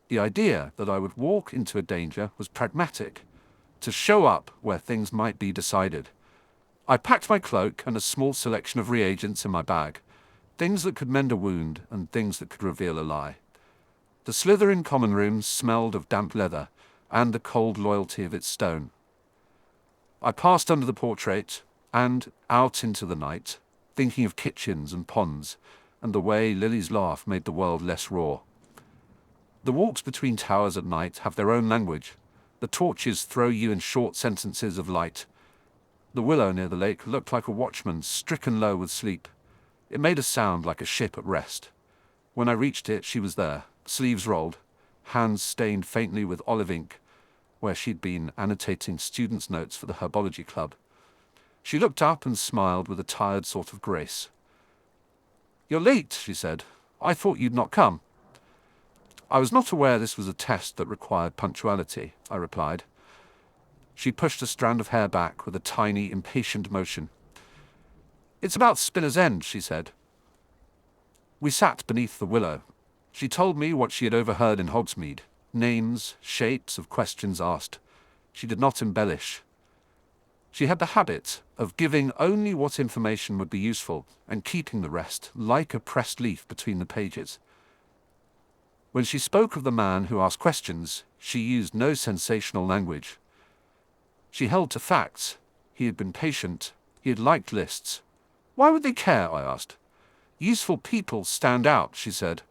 The idea that I would walk into a danger was pragmatic, to show up where things might be decided. I packed my cloak and a small selection of reagents in my bag, things that could mend a wound and things that could reveal a lie. The Slytherin common room smelled of damp leather and the cold loyalty of its stone. I passed under the portrait and out into the night, thinking of kitchens and ponds and the way Lily's laugh made the world less raw. The walks between towers at night have their own language. The torches throw you in short sentences of light. The willow near the lake looked like a watchman stricken low with sleep. It made a sound like a ship at rest. When I reached it, she was there, sleeves rolled, hands stained faintly with olive ink, where she'd been annotating students' notes for the herbology club. She looked up and smiled with a tired sort of grace. "You're late," she said. "I thought you'd not come." "I was not aware this was a test that required punctuality," I replied. She pushed a strand of hair back with a tiny, impatient motion. "It's about Spinner's End," she said. We sat beneath the willow. She told me what she had overheard in Hogsmeade, names, shapes of questions asked. She did not embellish. She had the habit of giving only what information would be useful and keeping the rest like a pressed leaf between the pages. When she spoke of the man who asked questions, she used no sensational language. She held to facts. He had been patient. He had liked lists. "Why would they care?" I asked. "Useful people stand out," she said.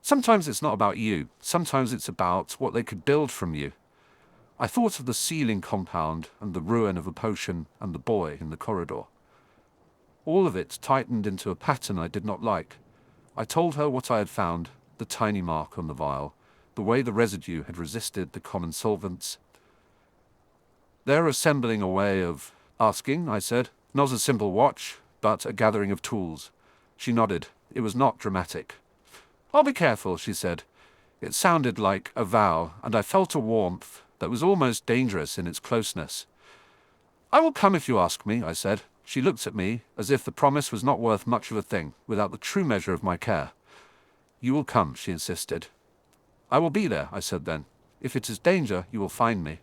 "Sometimes it's not about you. Sometimes it's about what they could build from you." I thought of the ceiling compound and the ruin of a potion and the boy in the corridor. All of it tightened into a pattern I did not like. I told her what I had found, the tiny mark on the vial, the way the residue had resisted the common solvents. "They're assembling a way of asking," I said. "Not a simple watch, but a gathering of tools." She nodded. It was not dramatic. "I'll be careful," she said. It sounded like a vow, and I felt a warmth that was almost dangerous in its closeness. "I will come if you ask me," I said. She looked at me, as if the promise was not worth much of a thing, without the true measure of my care. "You will come," she insisted. "I will be there," I said then. "If it is danger, you will find me."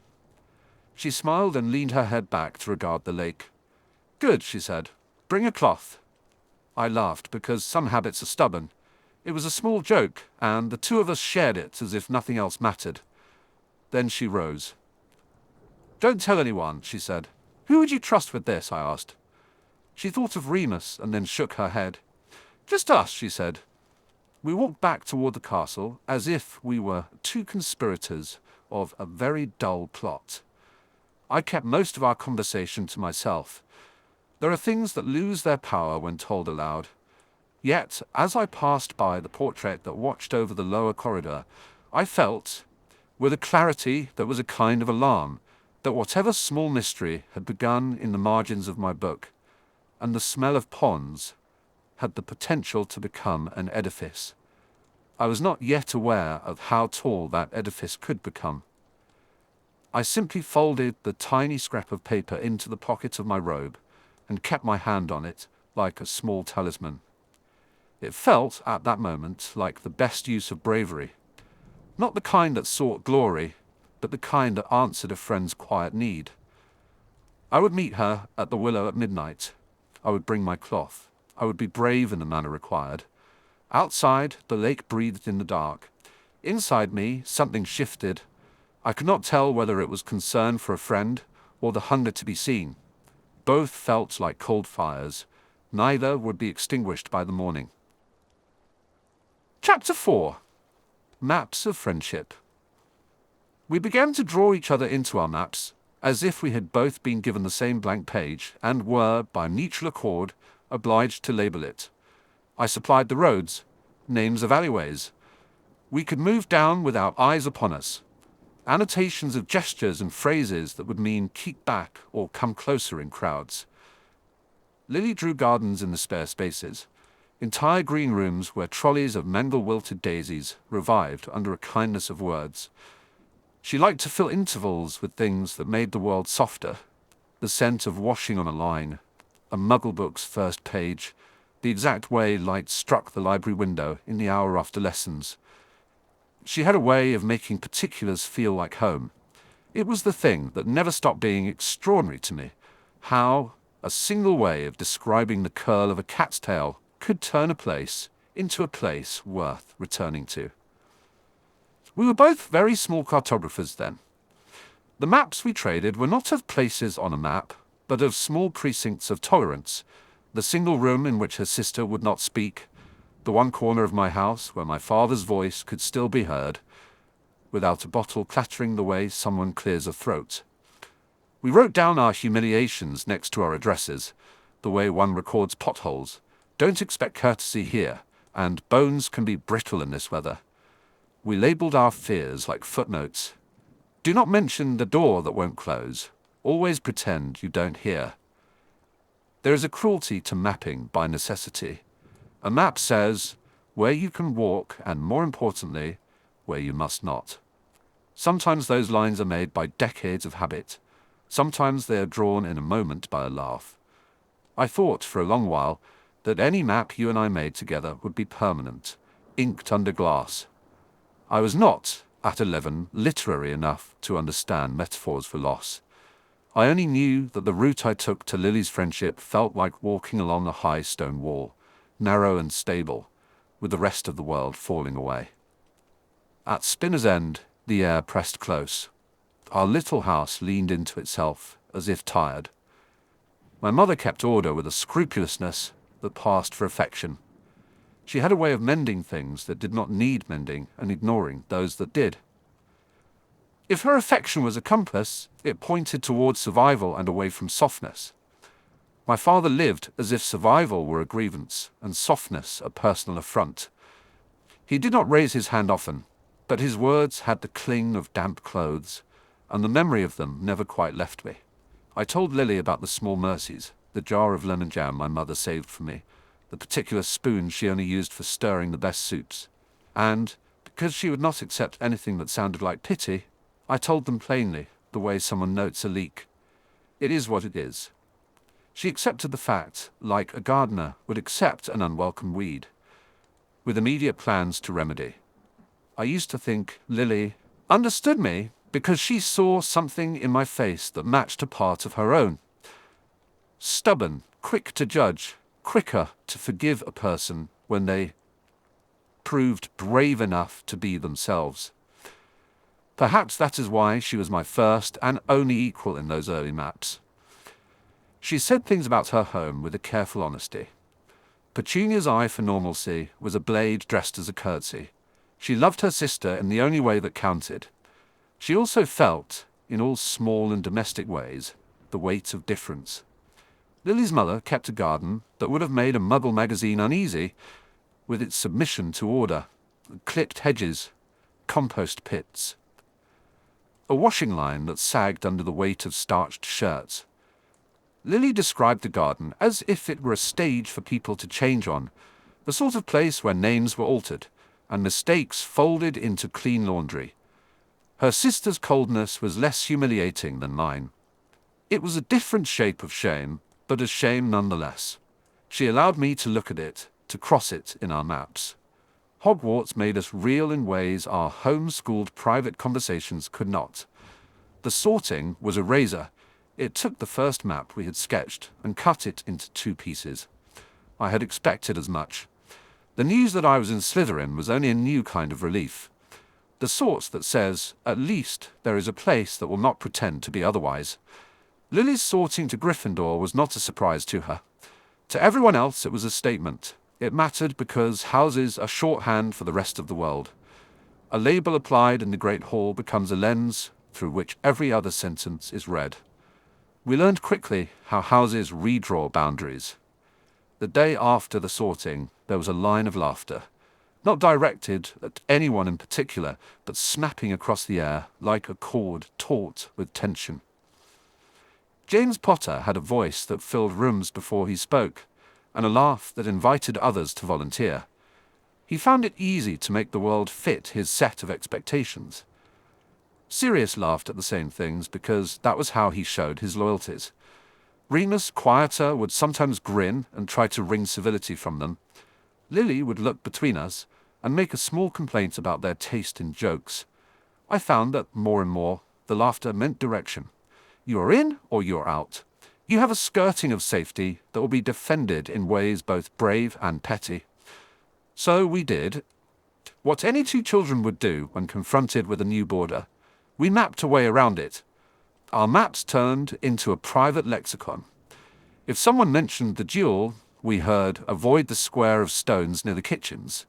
She smiled and leaned her head back to regard the lake. "Good," she said. "Bring a cloth." I laughed, because some habits are stubborn. It was a small joke, and the two of us shared it as if nothing else mattered. Then she rose. "Don't tell anyone," she said. "Who would you trust with this?" I asked. She thought of Remus and then shook her head. "Just us," she said. We walked back toward the castle as if we were two conspirators of a very dull plot. I kept most of our conversation to myself. There are things that lose their power when told aloud. Yet, as I passed by the portrait that watched over the lower corridor, I felt, with a clarity that was a kind of alarm, that whatever small mystery had begun in the margins of my book, and the smell of ponds, had the potential to become an edifice. I was not yet aware of how tall that edifice could become. I simply folded the tiny scrap of paper into the pocket of my robe and kept my hand on it like a small talisman. It felt, at that moment, like the best use of bravery. Not the kind that sought glory, but the kind that answered a friend's quiet need. I would meet her at the willow at midnight. I would bring my cloth. I would be brave in the manner required. Outside, the lake breathed in the dark. Inside me, something shifted. I could not tell whether it was concern for a friend or the hunger to be seen. Both felt like cold fires. Neither would be extinguished by the morning. Chapter 4. Maps of Friendship. We began to draw each other into our maps, as if we had both been given the same blank page and were, by mutual accord, obliged to label it. I supplied the roads, names of alleyways. We could move down without eyes upon us. Annotations of gestures and phrases that would mean keep back or come closer in crowds. Lily drew gardens in the spare spaces, entire green rooms where trolleys of mangle-wilted daisies revived under a kindness of words. She liked to fill intervals with things that made the world softer, the scent of washing on a line, a Muggle book's first page, the exact way light struck the library window in the hour after lessons. She had a way of making particulars feel like home. It was the thing that never stopped being extraordinary to me, how a single way of describing the curl of a cat's tail could turn a place into a place worth returning to. We were both very small cartographers then. The maps we traded were not of places on a map, but of small precincts of tolerance, the single room in which her sister would not speak, the one corner of my house where my father's voice could still be heard, without a bottle clattering the way someone clears a throat. We wrote down our humiliations next to our addresses, the way one records potholes. Don't expect courtesy here, and bones can be brittle in this weather. We labeled our fears like footnotes. Do not mention the door that won't close. Always pretend you don't hear. There is a cruelty to mapping by necessity. A map says where you can walk and, more importantly, where you must not. Sometimes those lines are made by decades of habit. Sometimes they are drawn in a moment by a laugh. I thought for a long while that any map you and I made together would be permanent, inked under glass. I was not, at 11, literary enough to understand metaphors for loss. I only knew that the route I took to Lily's friendship felt like walking along a high stone wall, narrow and stable, with the rest of the world falling away. At Spinner's End, the air pressed close. Our little house leaned into itself, as if tired. My mother kept order with a scrupulousness that passed for affection. She had a way of mending things that did not need mending and ignoring those that did. If her affection was a compass, it pointed towards survival and away from softness. My father lived as if survival were a grievance and softness a personal affront. He did not raise his hand often, but his words had the cling of damp clothes, and the memory of them never quite left me. I told Lily about the small mercies, the jar of lemon jam my mother saved for me, the particular spoon she only used for stirring the best soups, and, because she would not accept anything that sounded like pity, I told them plainly, the way someone notes a leak. It is what it is. She accepted the fact, like a gardener would accept an unwelcome weed, with immediate plans to remedy. I used to think Lily understood me because she saw something in my face that matched a part of her own. Stubborn, quick to judge, quicker to forgive a person when they proved brave enough to be themselves. Perhaps that is why she was my first and only equal in those early maps. She said things about her home with a careful honesty. Petunia's eye for normalcy was a blade dressed as a curtsy. She loved her sister in the only way that counted. She also felt, in all small and domestic ways, the weight of difference. Lily's mother kept a garden that would have made a Muggle magazine uneasy, with its submission to order, clipped hedges, compost pits, a washing line that sagged under the weight of starched shirts. Lily described the garden as if it were a stage for people to change on, the sort of place where names were altered and mistakes folded into clean laundry. Her sister's coldness was less humiliating than mine. It was a different shape of shame, but a shame nonetheless. She allowed me to look at it, to cross it in our maps. Hogwarts made us real in ways our home-schooled private conversations could not. The sorting was a razor. It took the first map we had sketched and cut it into 2 pieces. I had expected as much. The news that I was in Slytherin was only a new kind of relief. The sort that says, at least there is a place that will not pretend to be otherwise. Lily's sorting to Gryffindor was not a surprise to her. To everyone else it was a statement. It mattered because houses are shorthand for the rest of the world. A label applied in the Great Hall becomes a lens through which every other sentence is read. We learned quickly how houses redraw boundaries. The day after the sorting, there was a line of laughter, not directed at anyone in particular, but snapping across the air like a cord taut with tension. James Potter had a voice that filled rooms before he spoke, and a laugh that invited others to volunteer. He found it easy to make the world fit his set of expectations. Sirius laughed at the same things because that was how he showed his loyalties. Remus, quieter, would sometimes grin and try to wring civility from them. Lily would look between us and make a small complaint about their taste in jokes. I found that more and more the laughter meant direction. You are in or you are out. You have a skirting of safety that will be defended in ways both brave and petty. So we did what any 2 children would do when confronted with a new border. We mapped a way around it. Our maps turned into a private lexicon. If someone mentioned the duel, we heard, avoid the square of stones near the kitchens.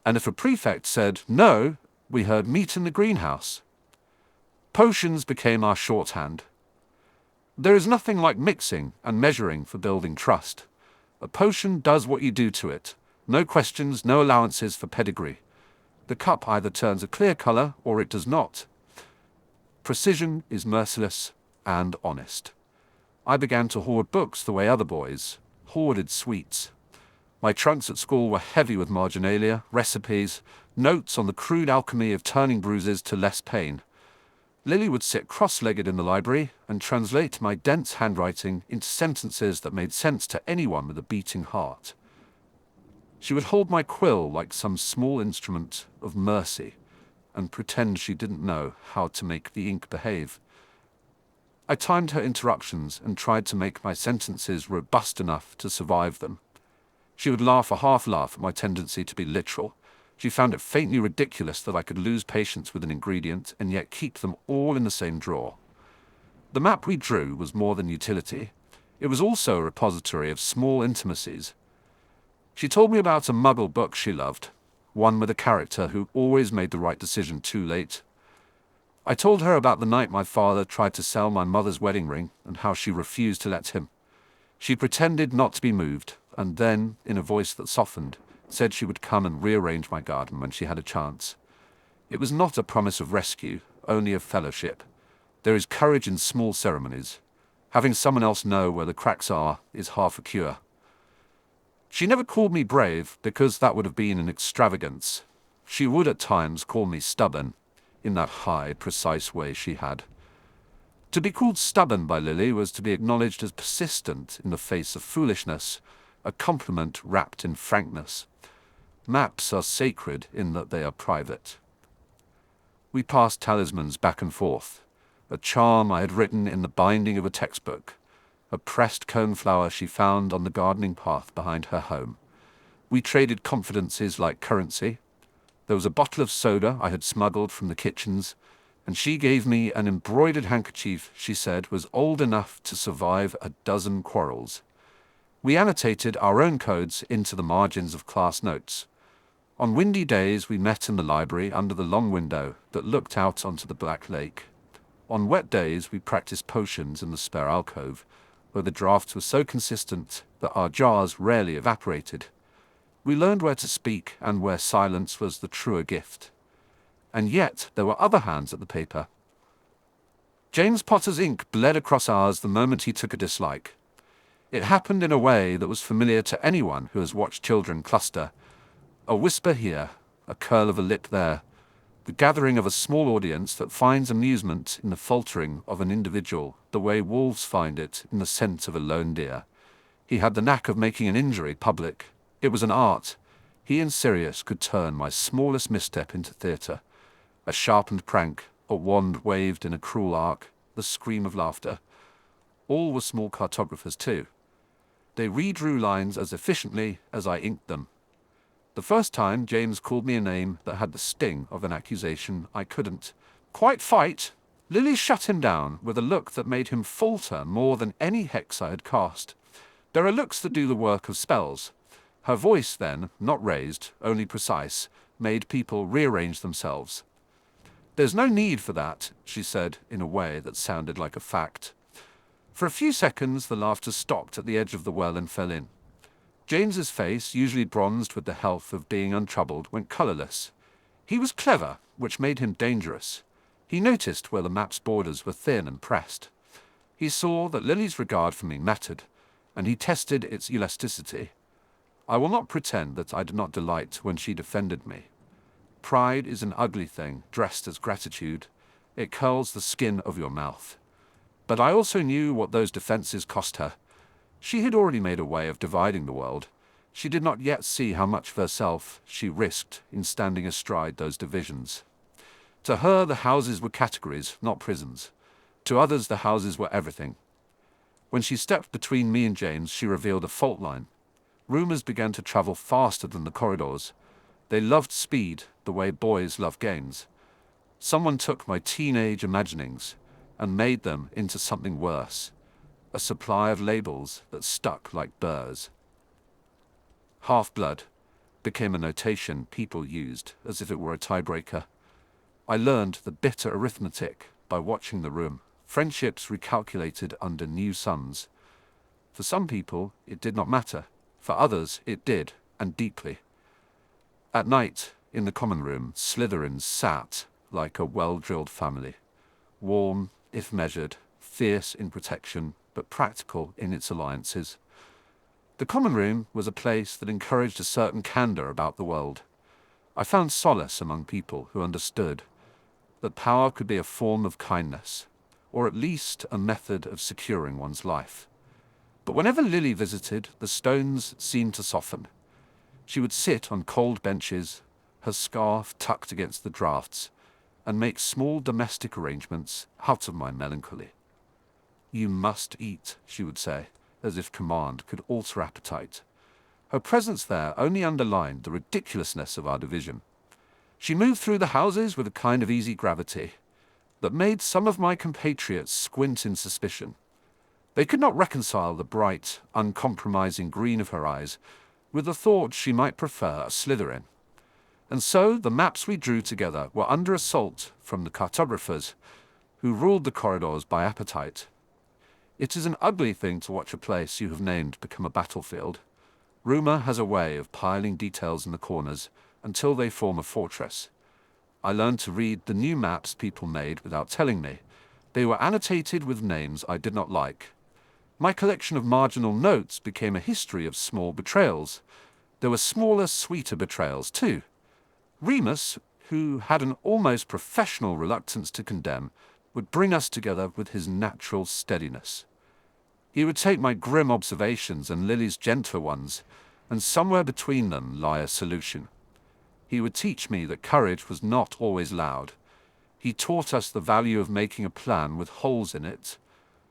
And if a prefect said no, we heard, meet in the greenhouse. Potions became our shorthand. There is nothing like mixing and measuring for building trust. A potion does what you do to it. No questions, no allowances for pedigree. The cup either turns a clear color or it does not. Precision is merciless and honest. I began to hoard books the way other boys hoarded sweets. My trunks at school were heavy with marginalia, recipes, notes on the crude alchemy of turning bruises to less pain. Lily would sit cross-legged in the library and translate my dense handwriting into sentences that made sense to anyone with a beating heart. She would hold my quill like some small instrument of mercy and pretend she didn't know how to make the ink behave. I timed her interruptions and tried to make my sentences robust enough to survive them. She would laugh a half-laugh at my tendency to be literal. She found it faintly ridiculous that I could lose patience with an ingredient and yet keep them all in the same drawer. The map we drew was more than utility. It was also a repository of small intimacies. She told me about a Muggle book she loved, one with a character who always made the right decision too late. I told her about the night my father tried to sell my mother's wedding ring and how she refused to let him. She pretended not to be moved, and then, in a voice that softened, said she would come and rearrange my garden when she had a chance. It was not a promise of rescue, only of fellowship. There is courage in small ceremonies. Having someone else know where the cracks are is half a cure. She never called me brave, because that would have been an extravagance. She would at times call me stubborn, in that high, precise way she had. To be called stubborn by Lily was to be acknowledged as persistent in the face of foolishness, a compliment wrapped in frankness. Maps are sacred in that they are private. We passed talismans back and forth, a charm I had written in the binding of a textbook, a pressed coneflower she found on the gardening path behind her home. We traded confidences like currency. There was a bottle of soda I had smuggled from the kitchens, and she gave me an embroidered handkerchief she said was old enough to survive a dozen quarrels. We annotated our own codes into the margins of class notes. On windy days we met in the library under the long window that looked out onto the Black Lake. On wet days we practiced potions in the spare alcove, where the drafts were so consistent that our jars rarely evaporated. We learned where to speak and where silence was the truer gift. And yet there were other hands at the paper. James Potter's ink bled across ours the moment he took a dislike. It happened in a way that was familiar to anyone who has watched children cluster. A whisper here, a curl of a lip there, the gathering of a small audience that finds amusement in the faltering of an individual, the way wolves find it in the scent of a lone deer. He had the knack of making an injury public. It was an art. He and Sirius could turn my smallest misstep into theatre. A sharpened prank, a wand waved in a cruel arc, the scream of laughter. All were small cartographers too. They redrew lines as efficiently as I inked them. The first time James called me a name that had the sting of an accusation I couldn't quite fight, Lily shut him down with a look that made him falter more than any hex I had cast. There are looks that do the work of spells. Her voice then, not raised, only precise, made people rearrange themselves. "There's no need for that," she said in a way that sounded like a fact. For a few seconds the laughter stopped at the edge of the well and fell in. James's face, usually bronzed with the health of being untroubled, went colourless. He was clever, which made him dangerous. He noticed where the map's borders were thin and pressed. He saw that Lily's regard for me mattered, and he tested its elasticity. I will not pretend that I did not delight when she defended me. Pride is an ugly thing, dressed as gratitude. It curls the skin of your mouth. But I also knew what those defenses cost her. She had already made a way of dividing the world. She did not yet see how much of herself she risked in standing astride those divisions. To her, the houses were categories, not prisons. To others, the houses were everything. When she stepped between me and James, she revealed a fault line. Rumors began to travel faster than the corridors. They loved speed the way boys love games. Someone took my teenage imaginings and made them into something worse. A supply of labels that stuck like burrs. half-blood, became a notation people used as if it were a tiebreaker. I learned the bitter arithmetic by watching The Room. Friendships recalculated under new suns. For some people, it did not matter. For others, it did, and deeply. At night, in the common room, Slytherins sat like a well-drilled family. Warm, if measured, fierce in protection, but practical in its alliances. The common room was a place that encouraged a certain candor about the world. I found solace among people who understood that power could be a form of kindness, or at least a method of securing one's life. But whenever Lily visited, the stones seemed to soften. She would sit on cold benches, her scarf tucked against the draughts, and make small domestic arrangements out of my melancholy. "You must eat," she would say, as if command could alter appetite. Her presence there only underlined the ridiculousness of our division. She moved through the houses with a kind of easy gravity that made some of my compatriots squint in suspicion. They could not reconcile the bright, uncompromising green of her eyes with the thought she might prefer a Slytherin. And so the maps we drew together were under assault from the cartographers, who ruled the corridors by appetite. It is an ugly thing to watch a place you have named become a battlefield. Rumour has a way of piling details in the corners until they form a fortress. I learned to read the new maps people made without telling me. They were annotated with names I did not like. My collection of marginal notes became a history of small betrayals. There were smaller, sweeter betrayals too. Remus, who had an almost professional reluctance to condemn, would bring us together with his natural steadiness. He would take my grim observations and Lily's gentler ones, and somewhere between them lie a solution. He would teach me that courage was not always loud. He taught us the value of making a plan with holes in it,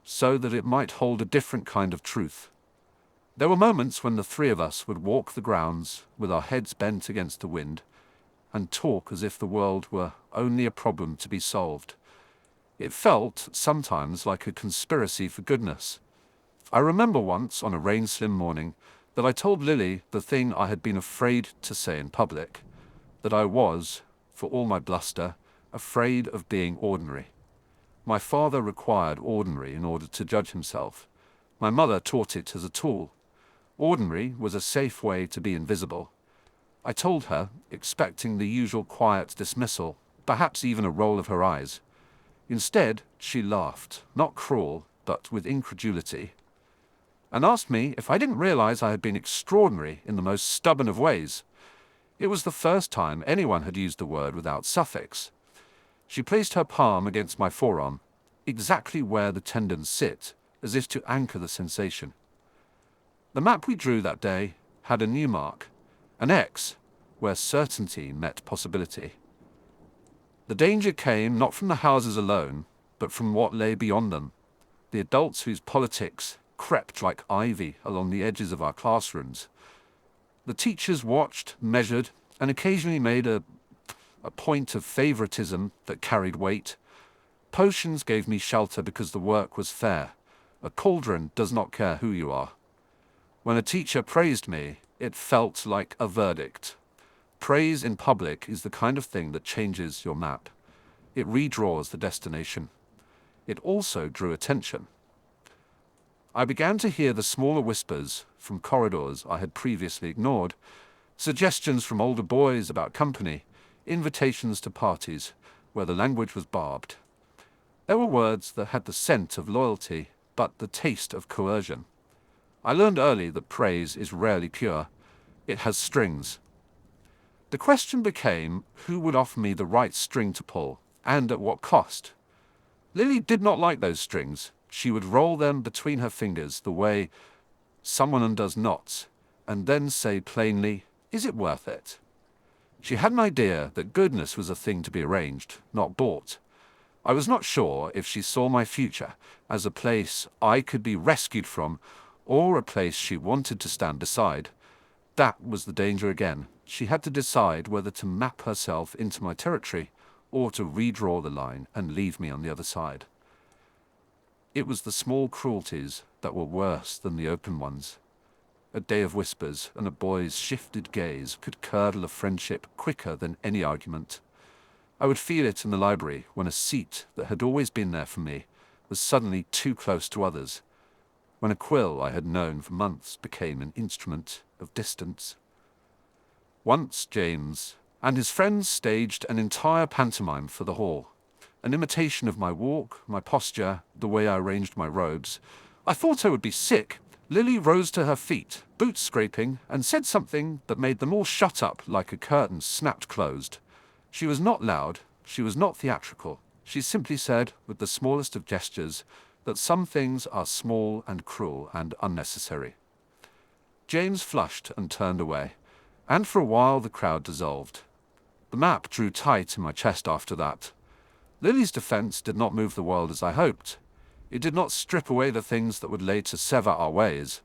so that it might hold a different kind of truth. There were moments when the three of us would walk the grounds with our heads bent against the wind and talk as if the world were only a problem to be solved. It felt sometimes like a conspiracy for goodness. I remember once on a rain-slim morning that I told Lily the thing I had been afraid to say in public, that I was, for all my bluster, afraid of being ordinary. My father required ordinary in order to judge himself. My mother taught it as a tool. Ordinary was a safe way to be invisible. I told her, expecting the usual quiet dismissal, perhaps even a roll of her eyes. Instead, she laughed, not cruel, but with incredulity, and asked me if I didn't realize I had been extraordinary in the most stubborn of ways. It was the first time anyone had used the word without suffix. She placed her palm against my forearm, exactly where the tendons sit, as if to anchor the sensation. The map we drew that day had a new mark, an X, where certainty met possibility. The danger came not from the houses alone, but from what lay beyond them, the adults whose politics crept like ivy along the edges of our classrooms. The teachers watched, measured, and occasionally made a point of favoritism that carried weight. Potions gave me shelter because the work was fair. A cauldron does not care who you are. When a teacher praised me, it felt like a verdict. Praise in public is the kind of thing that changes your map. It redraws the destination. It also drew attention. I began to hear the smaller whispers from corridors I had previously ignored, suggestions from older boys about company, invitations to parties where the language was barbed. There were words that had the scent of loyalty, but the taste of coercion. I learned early that praise is rarely pure. It has strings. The question became who would offer me the right string to pull, and at what cost. Lily did not like those strings. She would roll them between her fingers the way someone undoes knots, and then say plainly, "Is it worth it?" She had an idea that goodness was a thing to be arranged, not bought. I was not sure if she saw my future as a place I could be rescued from, or a place she wanted to stand beside. That was the danger again. She had to decide whether to map herself into my territory, or to redraw the line and leave me on the other side. It was the small cruelties that were worse than the open ones. a day of whispers and a boy's shifted gaze could curdle a friendship quicker than any argument. I would feel it in the library when a seat that had always been there for me was suddenly too close to others, when a quill I had known for months became an instrument of distance. Once James and his friends staged an entire pantomime for the hall, an imitation of my walk, my posture, the way I arranged my robes. I thought I would be sick. Lily rose to her feet, boots scraping, and said something that made them all shut up like a curtain snapped closed. She was not loud, she was not theatrical. She simply said, with the smallest of gestures, that some things are small and cruel and unnecessary. James flushed and turned away, and for a while the crowd dissolved. The map drew tight in my chest after that. Lily's defense did not move the world as I hoped. It did not strip away the things that would later sever our ways,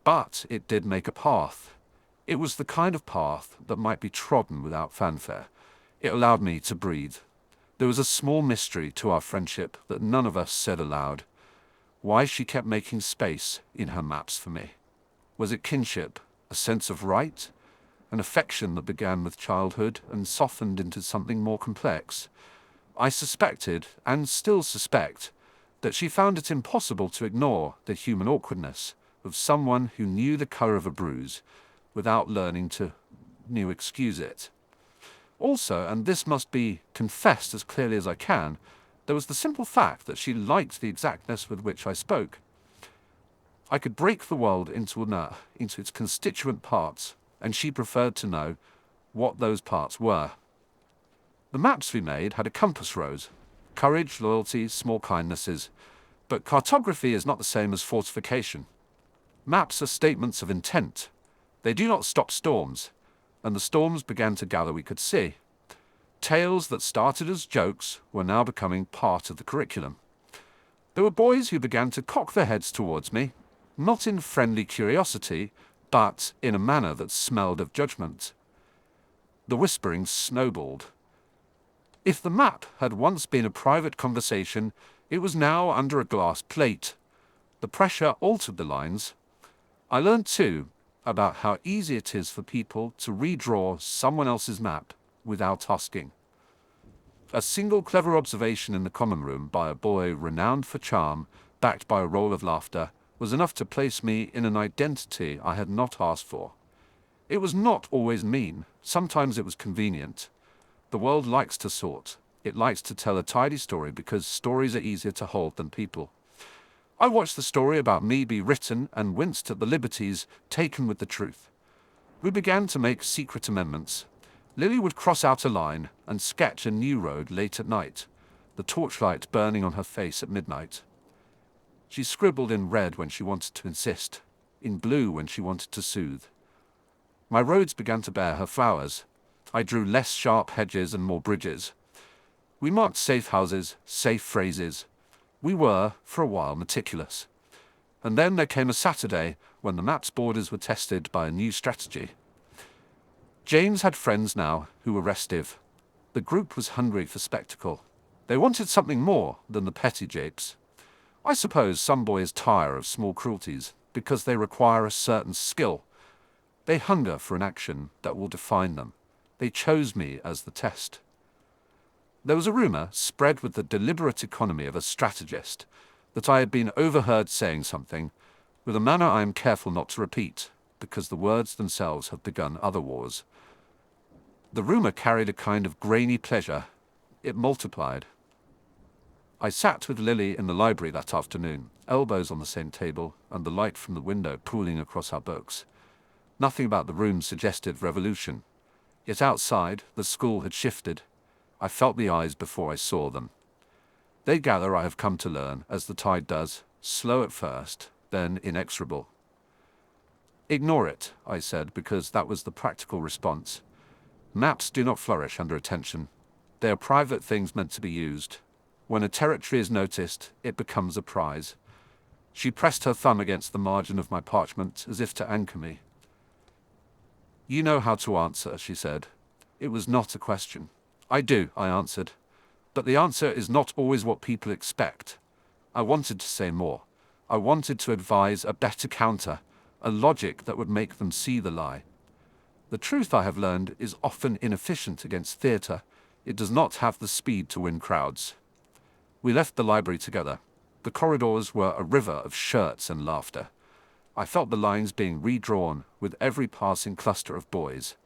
but it did make a path. It was the kind of path that might be trodden without fanfare. It allowed me to breathe. There was a small mystery to our friendship that none of us said aloud. Why she kept making space in her maps for me. Was it kinship, a sense of right, an affection that began with childhood and softened into something more complex? I suspected, and still suspect, that she found it impossible to ignore the human awkwardness of someone who knew the color of a bruise without learning to excuse it. Also, and this must be confessed as clearly as I can, there was the simple fact that she liked the exactness with which I spoke. I could break the world into its constituent parts, and she preferred to know what those parts were. The maps we made had a compass rose: courage, loyalty, small kindnesses. But cartography is not the same as fortification. Maps are statements of intent. They do not stop storms, and the storms began to gather we could see. Tales that started as jokes were now becoming part of the curriculum. There were boys who began to cock their heads towards me, not in friendly curiosity, but in a manner that smelled of judgment. The whispering snowballed. If the map had once been a private conversation, it was now under a glass plate. The pressure altered the lines. I learned, too, about how easy it is for people to redraw someone else's map without asking. A single clever observation in the common room by a boy renowned for charm, backed by a roll of laughter, was enough to place me in an identity I had not asked for. It was not always mean. Sometimes it was convenient. The world likes to sort. It likes to tell a tidy story because stories are easier to hold than people. I watched the story about me be written and winced at the liberties taken with the truth. We began to make secret amendments. Lily would cross out a line and sketch a new road late at night, the torchlight burning on her face at midnight. She scribbled in red when she wanted to insist, in blue when she wanted to soothe. My roads began to bear her flowers. I drew less sharp hedges and more bridges. We marked safe houses, safe phrases. We were, for a while, meticulous. And then there came a Saturday when the map's borders were tested by a new strategy. James had friends now who were restive. The group was hungry for spectacle. They wanted something more than the petty japes. I suppose some boys tire of small cruelties because they require a certain skill. They hunger for an action that will define them. They chose me as the test. There was a rumor, spread with the deliberate economy of a strategist, that I had been overheard saying something, with a manner I am careful not to repeat, because the words themselves have begun other wars. The rumor carried a kind of grainy pleasure. It multiplied. I sat with Lily in the library that afternoon, elbows on the same table, and the light from the window pooling across our books. Nothing about the room suggested revolution. Yet outside, the school had shifted. I felt the eyes before I saw them. They gather, I have come to learn, as the tide does, slow at first, then inexorable. Ignore it, I said, because that was the practical response. Maps do not flourish under attention. They are private things meant to be used. When a territory is noticed, it becomes a prize. She pressed her thumb against the margin of my parchment as if to anchor me. You know how to answer, she said. It was not a question. I do, I answered. But the answer is not always what people expect. I wanted to say more. I wanted to advise a better counter, a logic that would make them see the lie. The truth, I have learned, is often inefficient against theatre. It does not have the speed to win crowds. We left the library together. The corridors were a river of shirts and laughter. I felt the lines being redrawn with every passing cluster of boys.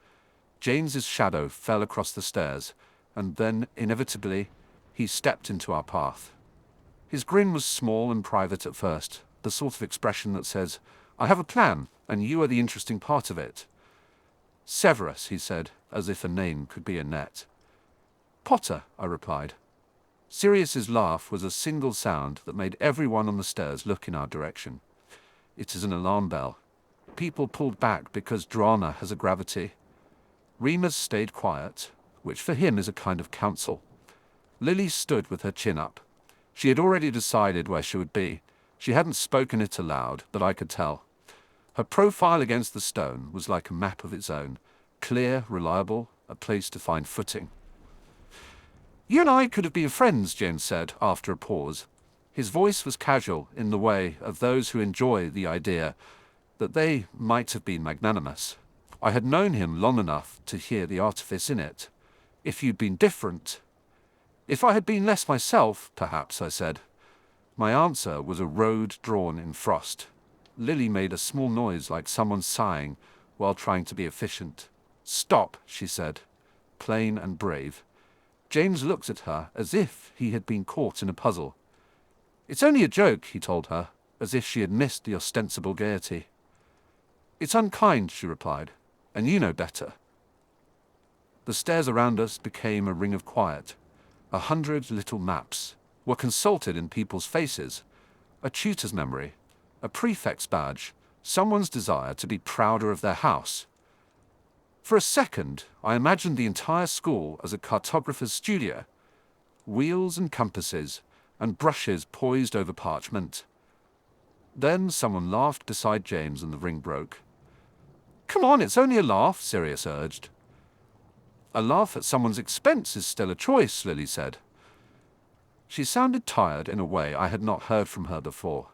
James's shadow fell across the stairs, and then, inevitably, he stepped into our path. His grin was small and private at first, the sort of expression that says, "I have a plan, and you are the interesting part of it." "Severus," he said, as if a name could be a net. "Potter," I replied. Sirius's laugh was a single sound that made everyone on the stairs look in our direction. It is an alarm bell. People pulled back because drama has a gravity. Remus stayed quiet, which for him is a kind of counsel. Lily stood with her chin up. She had already decided where she would be. She hadn't spoken it aloud, but I could tell. Her profile against the stone was like a map of its own, clear, reliable, a place to find footing. "You and I could have been friends," James said after a pause. His voice was casual in the way of those who enjoy the idea that they might have been magnanimous. I had known him long enough to hear the artifice in it. "If you'd been different." "If I had been less myself, perhaps," I said. My answer was a road drawn in frost. Lily made a small noise like someone sighing while trying to be efficient. "Stop," she said, plain and brave. James looked at her as if he had been caught in a puzzle. "It's only a joke," he told her, as if she had missed the ostensible gaiety. "It's unkind," she replied, "and you know better." The stairs around us became a ring of quiet. 100 little maps were consulted in people's faces. A tutor's memory, a prefect's badge, someone's desire to be prouder of their house. For a second, I imagined the entire school as a cartographer's studio. Wheels and compasses, and brushes poised over parchment. Then someone laughed beside James and the ring broke. "Come on, it's only a laugh," Sirius urged. "A laugh at someone's expense is still a choice," Lily said. She sounded tired in a way I had not heard from her before.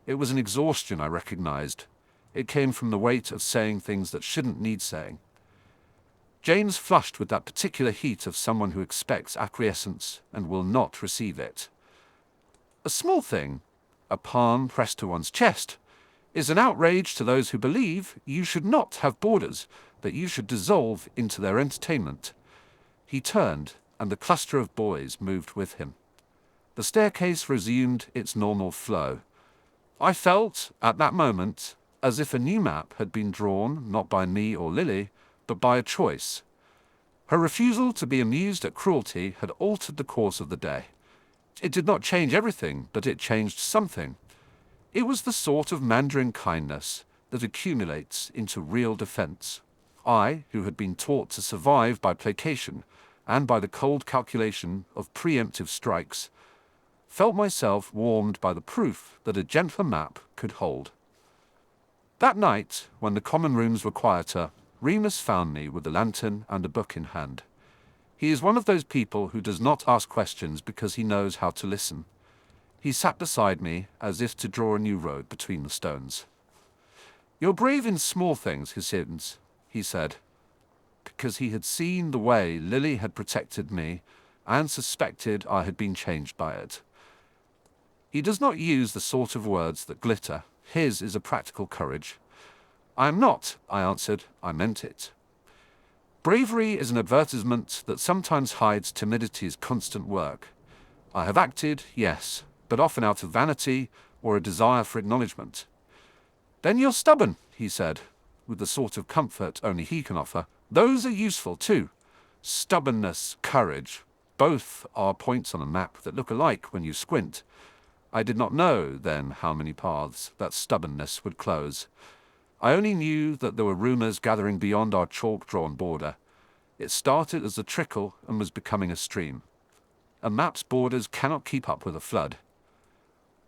It was an exhaustion I recognized. It came from the weight of saying things that shouldn't need saying. James flushed with that particular heat of someone who expects acquiescence and will not receive it. A small thing, a palm pressed to one's chest, is an outrage to those who believe you should not have borders, that you should dissolve into their entertainment. He turned, and the cluster of boys moved with him. The staircase resumed its normal flow. I felt, at that moment, as if a new map had been drawn not by me or Lily, but by a choice. Her refusal to be amused at cruelty had altered the course of the day. It did not change everything, but it changed something. It was the sort of Mandarin kindness that accumulates into real defense. I, who had been taught to survive by placation and by the cold calculation of preemptive strikes, felt myself warmed by the proof that a gentler map could hold. That night, when the common rooms were quieter, Remus found me with a lantern and a book in hand. He is one of those people who does not ask questions because he knows how to listen. He sat beside me as if to draw a new road between the stones. "You're brave in small things, Higgins," he said, because he had seen the way Lily had protected me and suspected I had been changed by it. He does not use the sort of words that glitter. His is a practical courage. "I am not," I answered. "I meant it." Bravery is an advertisement that sometimes hides timidity's constant work. I have acted, yes, but often out of vanity or a desire for acknowledgement. "Then you're stubborn," he said, with the sort of comfort only he can offer. "Those are useful too. Stubbornness, courage, both are points on a map that look alike when you squint. I did not know then how many paths that stubbornness would close. I only knew that there were rumors gathering beyond our chalk-drawn border. It started as a trickle and was becoming a stream. A map's borders cannot keep up with a flood.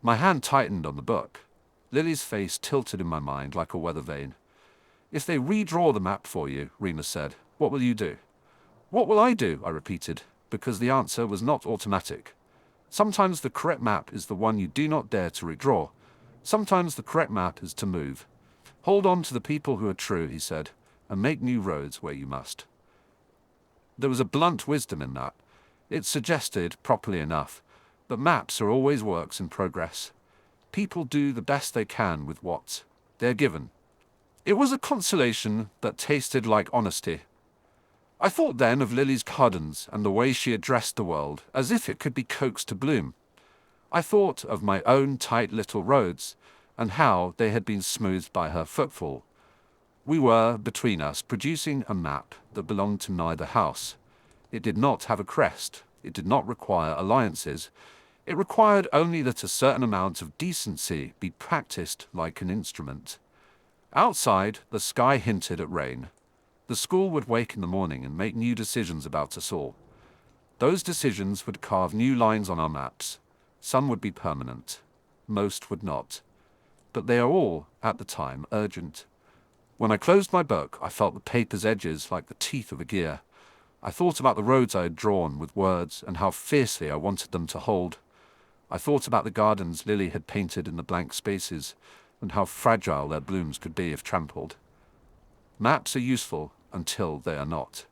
My hand tightened on the book. Lily's face tilted in my mind like a weather vane. "If they redraw the map for you," Remus said, "what will you do?" "What will I do?" I repeated, because the answer was not automatic. Sometimes the correct map is the one you do not dare to redraw. Sometimes the correct map is to move. Hold on to the people who are true, he said, and make new roads where you must. There was a blunt wisdom in that. It suggested, properly enough, that maps are always works in progress. People do the best they can with what they're given. It was a consolation that tasted like honesty. I thought then of Lily's gardens and the way she addressed the world, as if it could be coaxed to bloom. I thought of my own tight little roads, and how they had been smoothed by her footfall. We were, between us, producing a map that belonged to neither house. It did not have a crest. It did not require alliances. It required only that a certain amount of decency be practiced like an instrument. Outside, the sky hinted at rain. The school would wake in the morning and make new decisions about us all. Those decisions would carve new lines on our maps. Some would be permanent. Most would not. But they are all, at the time, urgent. When I closed my book, I felt the paper's edges like the teeth of a gear. I thought about the roads I had drawn with words and how fiercely I wanted them to hold. I thought about the gardens Lily had painted in the blank spaces and how fragile their blooms could be if trampled. Maps are useful until they are not.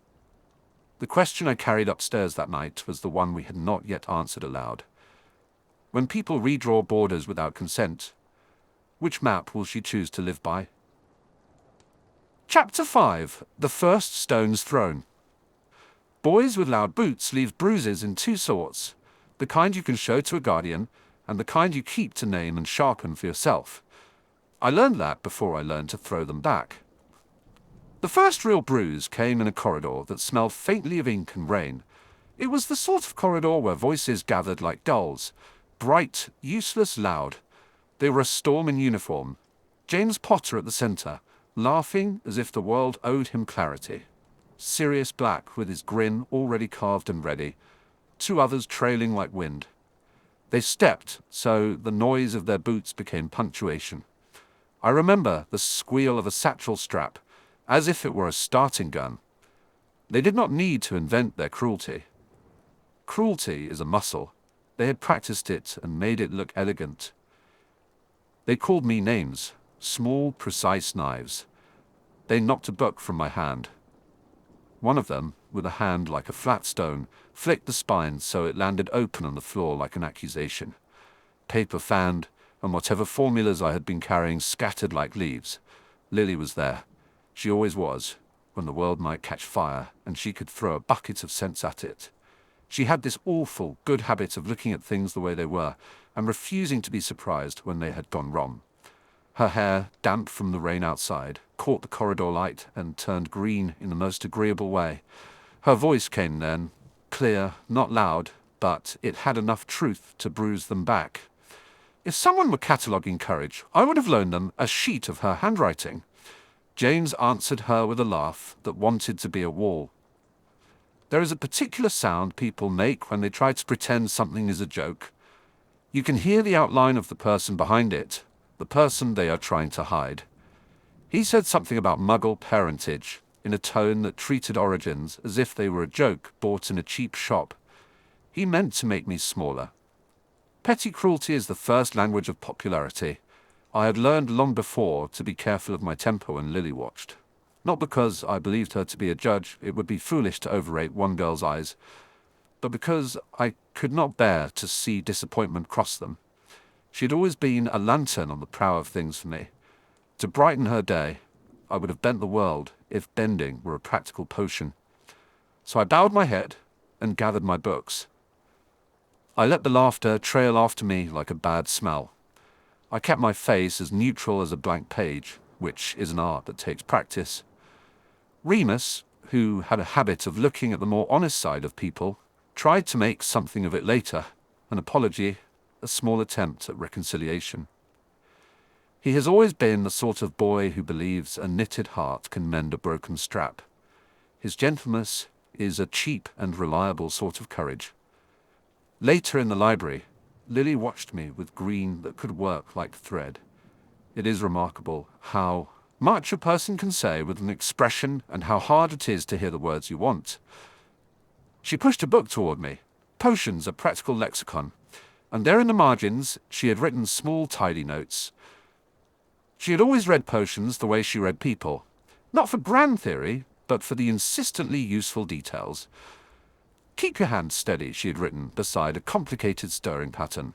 The question I carried upstairs that night was the one we had not yet answered aloud. When people redraw borders without consent, which map will she choose to live by? Chapter 5. The First Stones Thrown. Boys with loud boots leave bruises in two sorts, the kind you can show to a guardian, and the kind you keep to name and sharpen for yourself. I learned that before I learned to throw them back. The first real bruise came in a corridor that smelled faintly of ink and rain. It was the sort of corridor where voices gathered like gulls, bright, useless, loud. They were a storm in uniform. James Potter at the centre, laughing as if the world owed him clarity. Sirius Black with his grin already carved and ready. Two others trailing like wind. They stepped, so the noise of their boots became punctuation. I remember the squeal of a satchel strap, as if it were a starting gun. They did not need to invent their cruelty. Cruelty is a muscle. They had practiced it and made it look elegant. They called me names, small, precise knives. They knocked a book from my hand. One of them, with a hand like a flat stone, flicked the spine so it landed open on the floor like an accusation. Paper fanned, and whatever formulas I had been carrying scattered like leaves. Lily was there. She always was, when the world might catch fire, and she could throw a bucket of sense at it. She had this awful, good habit of looking at things the way they were, and refusing to be surprised when they had gone wrong. Her hair, damp from the rain outside, caught the corridor light and turned green in the most agreeable way. Her voice came then, clear, not loud, but it had enough truth to bruise them back. If someone were cataloguing courage, I would have loaned them a sheet of her handwriting. James answered her with a laugh that wanted to be a wall. There is a particular sound people make when they try to pretend something is a joke. You can hear the outline of the person behind it, the person they are trying to hide. He said something about Muggle parentage, in a tone that treated origins as if they were a joke bought in a cheap shop. He meant to make me smaller. Petty cruelty is the first language of popularity. I had learned long before to be careful of my temper when Lily watched. Not because I believed her to be a judge, it would be foolish to overrate one girl's eyes, but because I could not bear to see disappointment cross them. She had always been a lantern on the prow of things for me. To brighten her day, I would have bent the world if bending were a practical potion. So I bowed my head and gathered my books. I let the laughter trail after me like a bad smell. I kept my face as neutral as a blank page, which is an art that takes practice. Remus, who had a habit of looking at the more honest side of people, tried to make something of it later, an apology, a small attempt at reconciliation. He has always been the sort of boy who believes a knitted heart can mend a broken strap. His gentleness is a cheap and reliable sort of courage. Later in the library, Lily watched me with green that could work like thread. It is remarkable how much a person can say with an expression and how hard it is to hear the words you want. She pushed a book toward me, Potions, a Practical Lexicon, and there in the margins she had written small tidy notes. She had always read potions the way she read people, not for grand theory, but for the insistently useful details. "Keep your hand steady," she had written beside a complicated stirring pattern.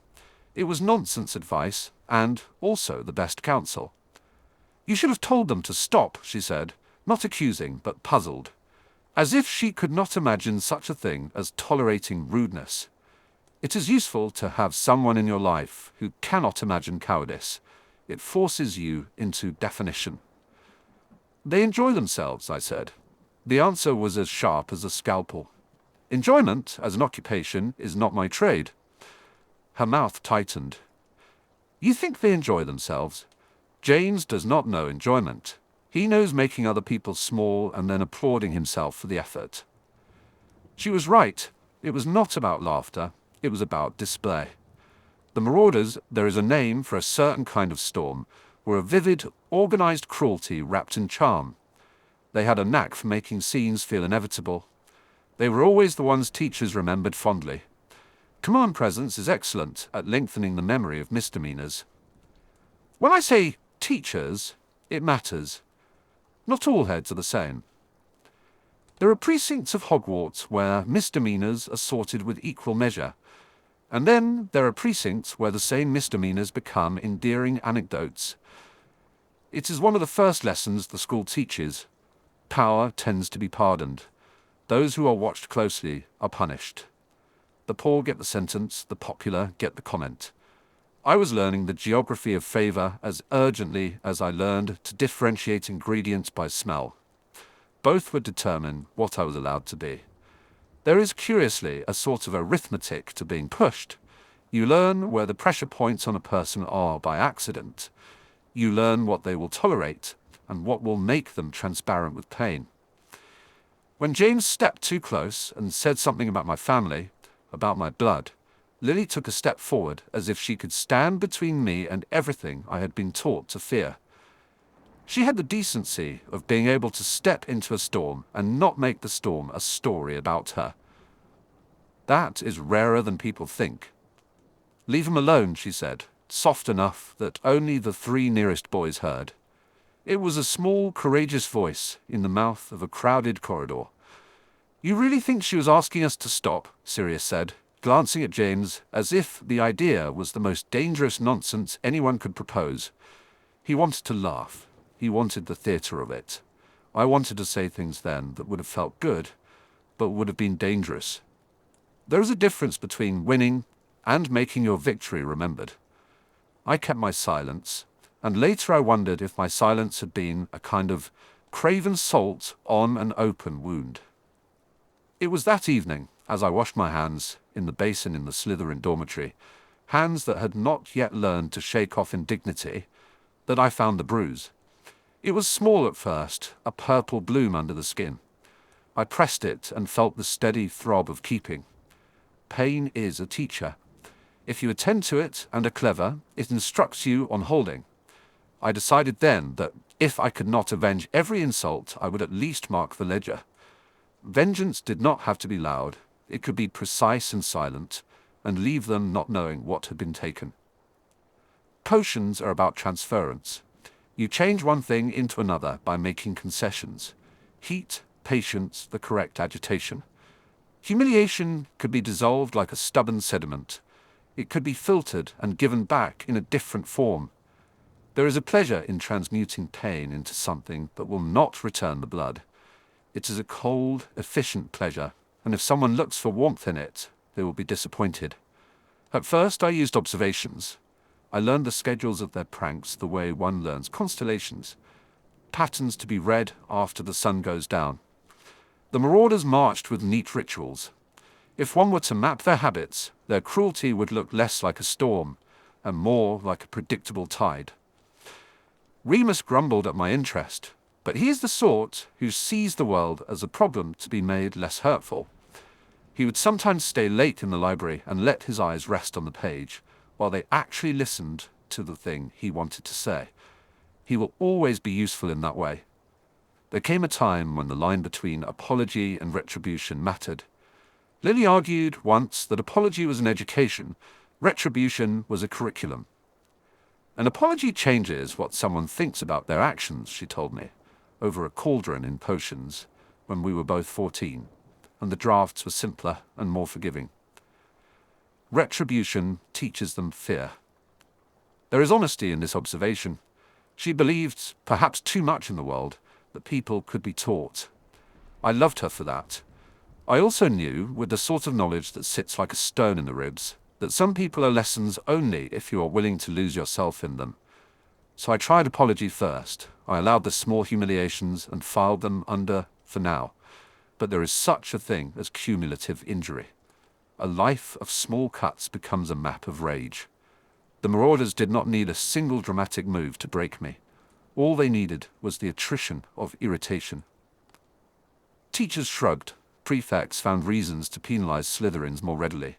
It was nonsense advice, and also the best counsel. "You should have told them to stop," she said, not accusing, but puzzled, as if she could not imagine such a thing as tolerating rudeness. It is useful to have someone in your life who cannot imagine cowardice. It forces you into definition. "They enjoy themselves," I said. The answer was as sharp as a scalpel. "Enjoyment, as an occupation, is not my trade." Her mouth tightened. "You think they enjoy themselves? James does not know enjoyment. He knows making other people small and then applauding himself for the effort." She was right. It was not about laughter. It was about display. The Marauders, there is a name for a certain kind of storm, were a vivid, organized cruelty wrapped in charm. They had a knack for making scenes feel inevitable. They were always the ones teachers remembered fondly. Command presence is excellent at lengthening the memory of misdemeanors. When I say teachers, it matters. Not all heads are the same. There are precincts of Hogwarts where misdemeanors are sorted with equal measure, and then there are precincts where the same misdemeanors become endearing anecdotes. It is one of the first lessons the school teaches. Power tends to be pardoned. Those who are watched closely are punished. The poor get the sentence, the popular get the comment. I was learning the geography of favor as urgently as I learned to differentiate ingredients by smell. Both would determine what I was allowed to be. There is curiously a sort of arithmetic to being pushed. You learn where the pressure points on a person are by accident. You learn what they will tolerate and what will make them transparent with pain. When James stepped too close and said something about my family, about my blood, Lily took a step forward as if she could stand between me and everything I had been taught to fear. She had the decency of being able to step into a storm and not make the storm a story about her. That is rarer than people think. "Leave him alone," she said, soft enough that only the 3 nearest boys heard. It was a small, courageous voice in the mouth of a crowded corridor. "You really think she was asking us to stop?" Sirius said, glancing at James as if the idea was the most dangerous nonsense anyone could propose. He wanted to laugh. He wanted the theatre of it. I wanted to say things then that would have felt good, but would have been dangerous. There is a difference between winning and making your victory remembered. I kept my silence, and later I wondered if my silence had been a kind of craven salt on an open wound. It was that evening, as I washed my hands in the basin in the Slytherin dormitory, hands that had not yet learned to shake off indignity, that I found the bruise. It was small at first, a purple bloom under the skin. I pressed it and felt the steady throb of keeping. Pain is a teacher. If you attend to it and are clever, it instructs you on holding. I decided then that if I could not avenge every insult, I would at least mark the ledger. Vengeance did not have to be loud. It could be precise and silent, and leave them not knowing what had been taken. Potions are about transference. You change one thing into another by making concessions. Heat, patience, the correct agitation. Humiliation could be dissolved like a stubborn sediment. It could be filtered and given back in a different form. There is a pleasure in transmuting pain into something that will not return the blood. It is a cold, efficient pleasure, and if someone looks for warmth in it, they will be disappointed. At first I used observations. I learned the schedules of their pranks the way one learns constellations, patterns to be read after the sun goes down. The Marauders marched with neat rituals. If one were to map their habits, their cruelty would look less like a storm and more like a predictable tide. Remus grumbled at my interest, but he is the sort who sees the world as a problem to be made less hurtful. He would sometimes stay late in the library and let his eyes rest on the page, while they actually listened to the thing he wanted to say. He will always be useful in that way. There came a time when the line between apology and retribution mattered. Lily argued once that apology was an education, retribution was a curriculum. An apology changes what someone thinks about their actions, she told me, over a cauldron in potions when we were both 14, and the drafts were simpler and more forgiving. Retribution teaches them fear. There is honesty in this observation. She believed, perhaps too much in the world, that people could be taught. I loved her for that. I also knew, with the sort of knowledge that sits like a stone in the ribs, that some people are lessons only if you are willing to lose yourself in them. So I tried apology first. I allowed the small humiliations and filed them under for now. But there is such a thing as cumulative injury. A life of small cuts becomes a map of rage. The Marauders did not need a single dramatic move to break me. All they needed was the attrition of irritation. Teachers shrugged. Prefects found reasons to penalize Slytherins more readily.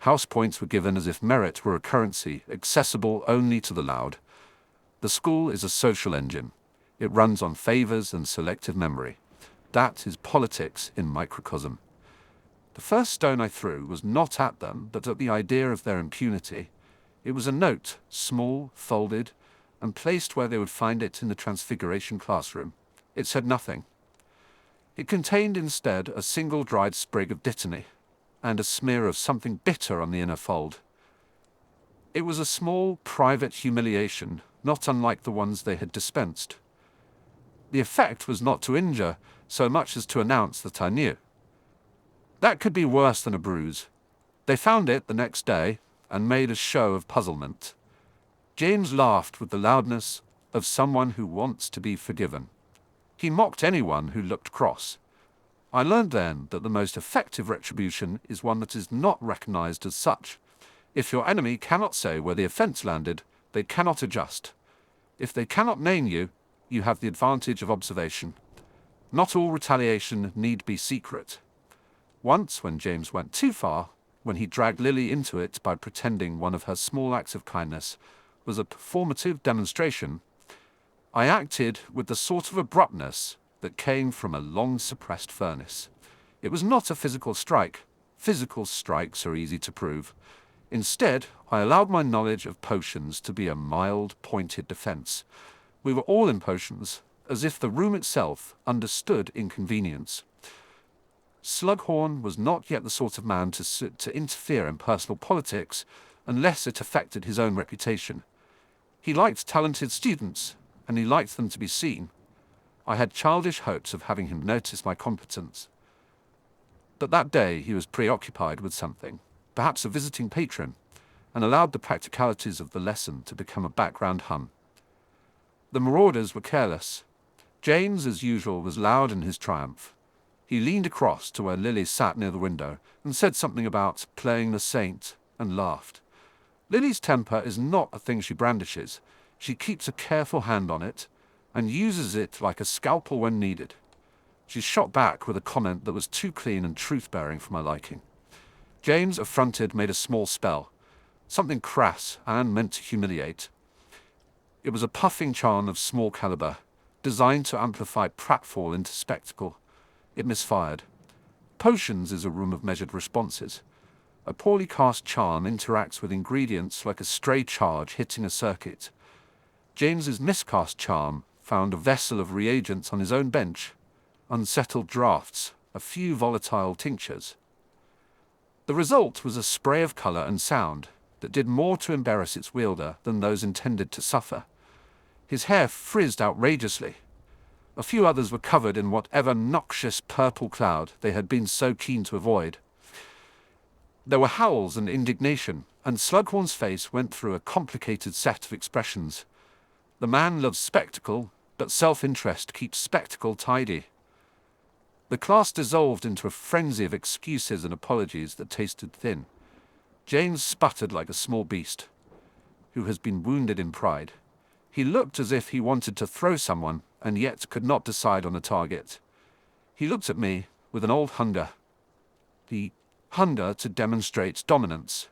House points were given as if merit were a currency accessible only to the loud. The school is a social engine. It runs on favors and selective memory. That is politics in microcosm. The first stone I threw was not at them, but at the idea of their impunity. It was a note, small, folded, and placed where they would find it in the Transfiguration classroom. It said nothing. It contained instead a single dried sprig of dittany, and a smear of something bitter on the inner fold. It was a small, private humiliation, not unlike the ones they had dispensed. The effect was not to injure so much as to announce that I knew. That could be worse than a bruise. They found it the next day and made a show of puzzlement. James laughed with the loudness of someone who wants to be forgiven. He mocked anyone who looked cross. I learned then that the most effective retribution is one that is not recognized as such. If your enemy cannot say where the offense landed, they cannot adjust. If they cannot name you, you have the advantage of observation. Not all retaliation need be secret. Once, when James went too far, when he dragged Lily into it by pretending one of her small acts of kindness was a performative demonstration, I acted with the sort of abruptness that came from a long-suppressed furnace. It was not a physical strike. Physical strikes are easy to prove. Instead, I allowed my knowledge of potions to be a mild, pointed defense. We were all in potions, as if the room itself understood inconvenience. Slughorn was not yet the sort of man to interfere in personal politics unless it affected his own reputation. He liked talented students, and he liked them to be seen. I had childish hopes of having him notice my competence. But that day he was preoccupied with something, perhaps a visiting patron, and allowed the practicalities of the lesson to become a background hum. The Marauders were careless. James, as usual, was loud in his triumph. He leaned across to where Lily sat near the window and said something about playing the saint and laughed. Lily's temper is not a thing she brandishes. She keeps a careful hand on it and uses it like a scalpel when needed. She shot back with a comment that was too clean and truth-bearing for my liking. James, affronted, made a small spell, something crass and meant to humiliate. It was a puffing charm of small caliber, designed to amplify pratfall into spectacle. It misfired. Potions is a room of measured responses. A poorly cast charm interacts with ingredients like a stray charge hitting a circuit. James's miscast charm found a vessel of reagents on his own bench, unsettled drafts, a few volatile tinctures. The result was a spray of color and sound that did more to embarrass its wielder than those intended to suffer. His hair frizzed outrageously. A few others were covered in whatever noxious purple cloud they had been so keen to avoid. There were howls and indignation, and Slughorn's face went through a complicated set of expressions. The man loves spectacle, but self-interest keeps spectacle tidy. The class dissolved into a frenzy of excuses and apologies that tasted thin. James sputtered like a small beast who has been wounded in pride. He looked as if he wanted to throw someone, and yet could not decide on a target. He looked at me with an old hunger. The hunger to demonstrate dominance.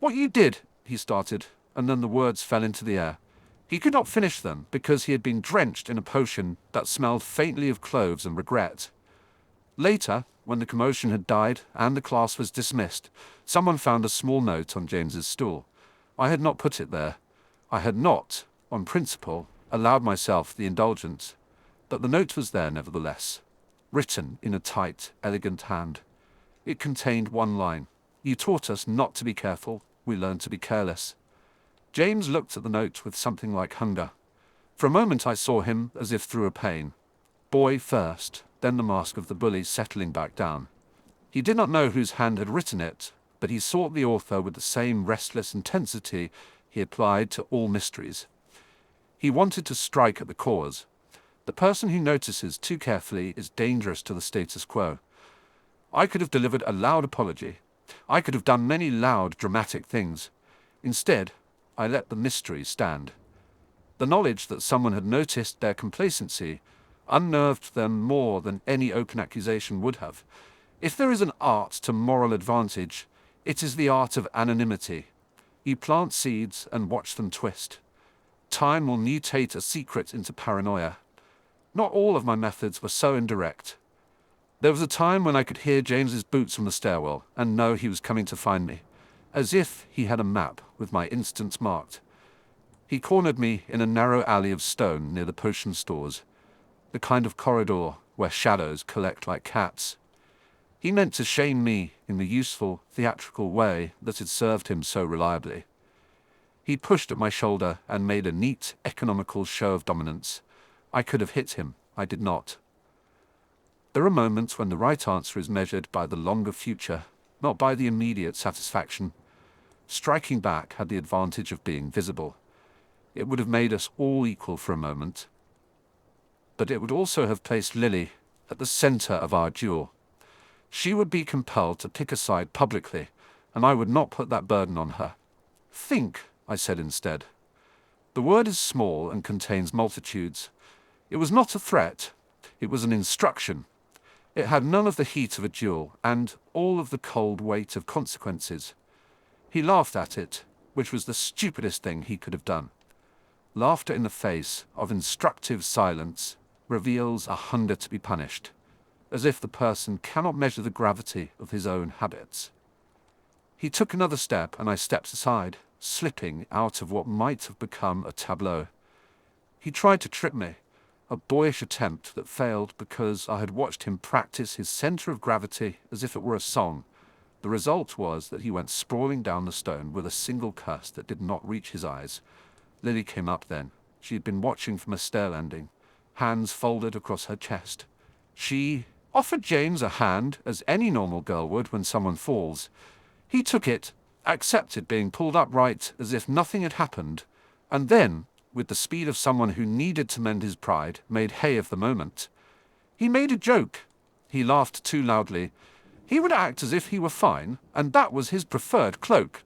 "What you did," he started, and then the words fell into the air. He could not finish them because he had been drenched in a potion that smelled faintly of cloves and regret. Later, when the commotion had died and the class was dismissed, someone found a small note on James's stool. I had not put it there. I had not, on principle, allowed myself the indulgence, but the note was there nevertheless, written in a tight, elegant hand. It contained one line: "You taught us not to be careful, we learned to be careless." James looked at the note with something like hunger. For a moment I saw him as if through a pane. Boy first, then the mask of the bully settling back down. He did not know whose hand had written it, but he sought the author with the same restless intensity he applied to all mysteries. He wanted to strike at the cause. The person who notices too carefully is dangerous to the status quo. I could have delivered a loud apology. I could have done many loud, dramatic things. Instead, I let the mystery stand. The knowledge that someone had noticed their complacency unnerved them more than any open accusation would have. If there is an art to moral advantage, it is the art of anonymity. You plant seeds and watch them twist. Time will mutate a secret into paranoia. Not all of my methods were so indirect. There was a time when I could hear James's boots from the stairwell and know he was coming to find me, as if he had a map with my instants marked. He cornered me in a narrow alley of stone near the potion stores, the kind of corridor where shadows collect like cats. He meant to shame me in the useful, theatrical way that had served him so reliably. He pushed at my shoulder and made a neat, economical show of dominance. I could have hit him. I did not. There are moments when the right answer is measured by the longer future, not by the immediate satisfaction. Striking back had the advantage of being visible. It would have made us all equal for a moment. But it would also have placed Lily at the center of our duel. She would be compelled to pick a side publicly, and I would not put that burden on her. "Think," I said instead. The word is small and contains multitudes. It was not a threat. It was an instruction. It had none of the heat of a duel and all of the cold weight of consequences. He laughed at it, which was the stupidest thing he could have done. Laughter in the face of instructive silence reveals a hunger to be punished, as if the person cannot measure the gravity of his own habits. He took another step and I stepped aside, slipping out of what might have become a tableau. He tried to trip me, a boyish attempt that failed because I had watched him practice his center of gravity as if it were a song. The result was that he went sprawling down the stone with a single curse that did not reach his eyes. Lily came up then. She had been watching from a stair landing, hands folded across her chest. She offered James a hand, as any normal girl would when someone falls. He took it, accepted being pulled upright as if nothing had happened, and then, with the speed of someone who needed to mend his pride, made hay of the moment. He made a joke. He laughed too loudly. He would act as if he were fine, and that was his preferred cloak.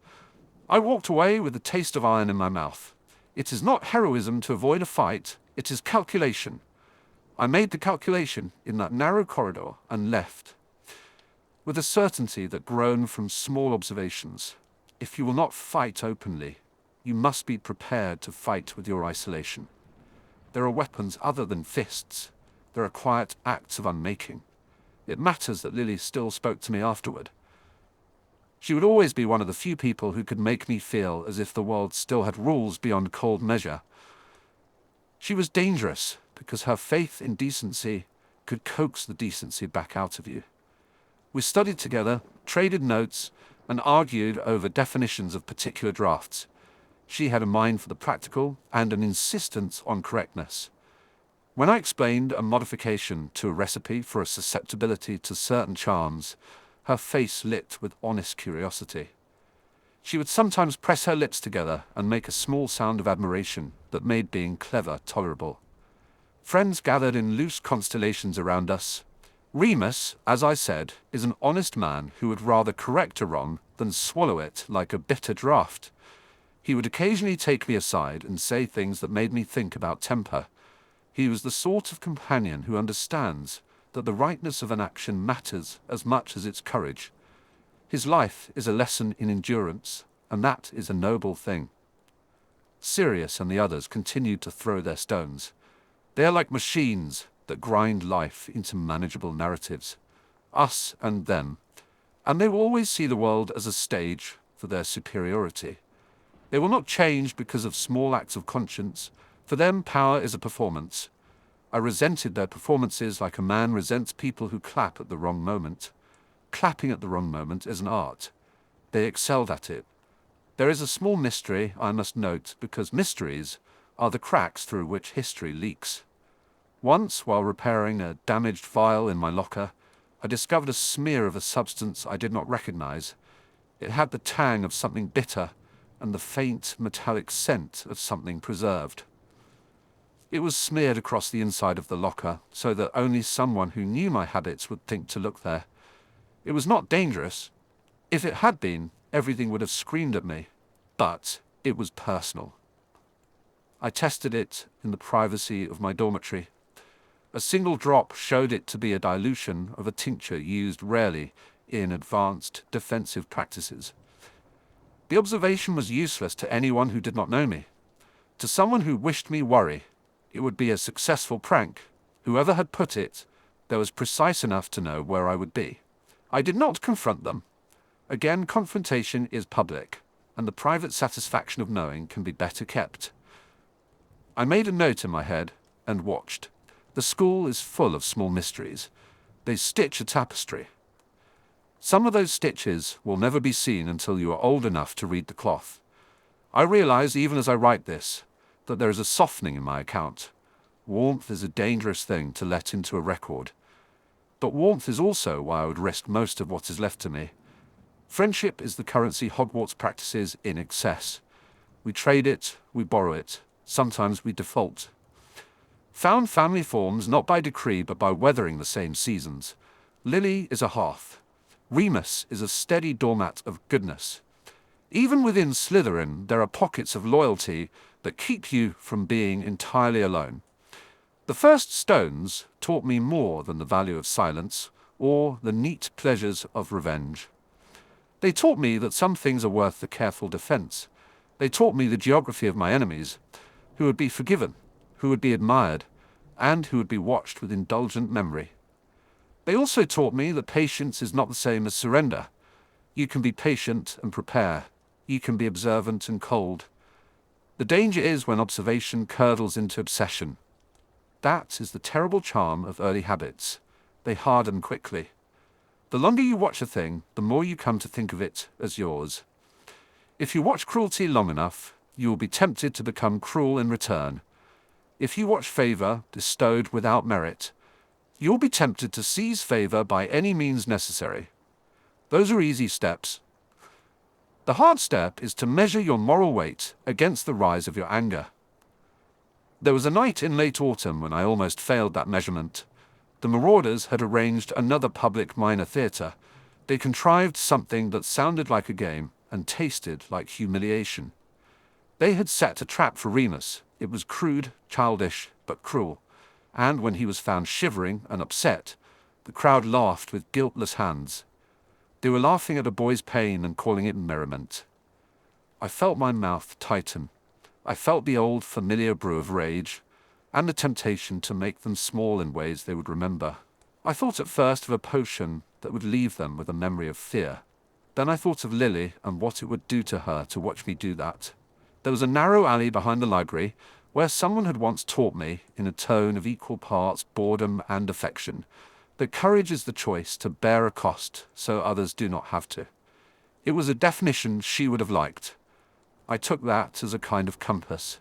I walked away with a taste of iron in my mouth. It is not heroism to avoid a fight, it is calculation. I made the calculation in that narrow corridor and left, with a certainty that grown from small observations. If you will not fight openly, you must be prepared to fight with your isolation. There are weapons other than fists. There are quiet acts of unmaking. It matters that Lily still spoke to me afterward. She would always be one of the few people who could make me feel as if the world still had rules beyond cold measure. She was dangerous because her faith in decency could coax the decency back out of you. We studied together, traded notes, and argued over definitions of particular drafts. She had a mind for the practical and an insistence on correctness. When I explained a modification to a recipe for a susceptibility to certain charms, her face lit with honest curiosity. She would sometimes press her lips together and make a small sound of admiration that made being clever tolerable. Friends gathered in loose constellations around us. Remus, as I said, is an honest man who would rather correct a wrong than swallow it like a bitter draught. He would occasionally take me aside and say things that made me think about temper. He was the sort of companion who understands that the rightness of an action matters as much as its courage. His life is a lesson in endurance, and that is a noble thing. Sirius and the others continued to throw their stones. They are like machines that grind life into manageable narratives. Us and them. And they will always see the world as a stage for their superiority. They will not change because of small acts of conscience. For them, power is a performance. I resented their performances like a man resents people who clap at the wrong moment. Clapping at the wrong moment is an art. They excelled at it. There is a small mystery I must note, because mysteries are the cracks through which history leaks. Once, while repairing a damaged vial in my locker, I discovered a smear of a substance I did not recognize. It had the tang of something bitter and the faint metallic scent of something preserved. It was smeared across the inside of the locker so that only someone who knew my habits would think to look there. It was not dangerous. If it had been, everything would have screamed at me. But it was personal. I tested it in the privacy of my dormitory. A single drop showed it to be a dilution of a tincture used rarely in advanced defensive practices. The observation was useless to anyone who did not know me. To someone who wished me worry, it would be a successful prank. Whoever had put it, there was precise enough to know where I would be. I did not confront them. Again, confrontation is public, and the private satisfaction of knowing can be better kept. I made a note in my head and watched. The school is full of small mysteries. They stitch a tapestry. Some of those stitches will never be seen until you are old enough to read the cloth. I realize, even as I write this, that there is a softening in my account. Warmth is a dangerous thing to let into a record. But warmth is also why I would risk most of what is left to me. Friendship is the currency Hogwarts practices in excess. We trade it, we borrow it, sometimes we default. Found family forms not by decree but by weathering the same seasons. Lily is a hearth. Remus is a steady doormat of goodness. Even within Slytherin, there are pockets of loyalty that keep you from being entirely alone. The first stones taught me more than the value of silence or the neat pleasures of revenge. They taught me that some things are worth the careful defense. They taught me the geography of my enemies, who would be forgiven, who would be admired, and who would be watched with indulgent memory. They also taught me that patience is not the same as surrender. You can be patient and prepare. You can be observant and cold. The danger is when observation curdles into obsession. That is the terrible charm of early habits. They harden quickly. The longer you watch a thing, the more you come to think of it as yours. If you watch cruelty long enough, you will be tempted to become cruel in return. If you watch favor bestowed without merit, you'll be tempted to seize favor by any means necessary. Those are easy steps. The hard step is to measure your moral weight against the rise of your anger. There was a night in late autumn when I almost failed that measurement. The Marauders had arranged another public minor theatre. They contrived something that sounded like a game and tasted like humiliation. They had set a trap for Remus. It was crude, childish, but cruel. And when he was found shivering and upset, the crowd laughed with guiltless hands. They were laughing at a boy's pain and calling it merriment. I felt my mouth tighten. I felt the old familiar brew of rage, and the temptation to make them small in ways they would remember. I thought at first of a potion that would leave them with a memory of fear. Then I thought of Lily and what it would do to her to watch me do that. There was a narrow alley behind the library where someone had once taught me, in a tone of equal parts boredom and affection, that courage is the choice to bear a cost so others do not have to. It was a definition she would have liked. I took that as a kind of compass.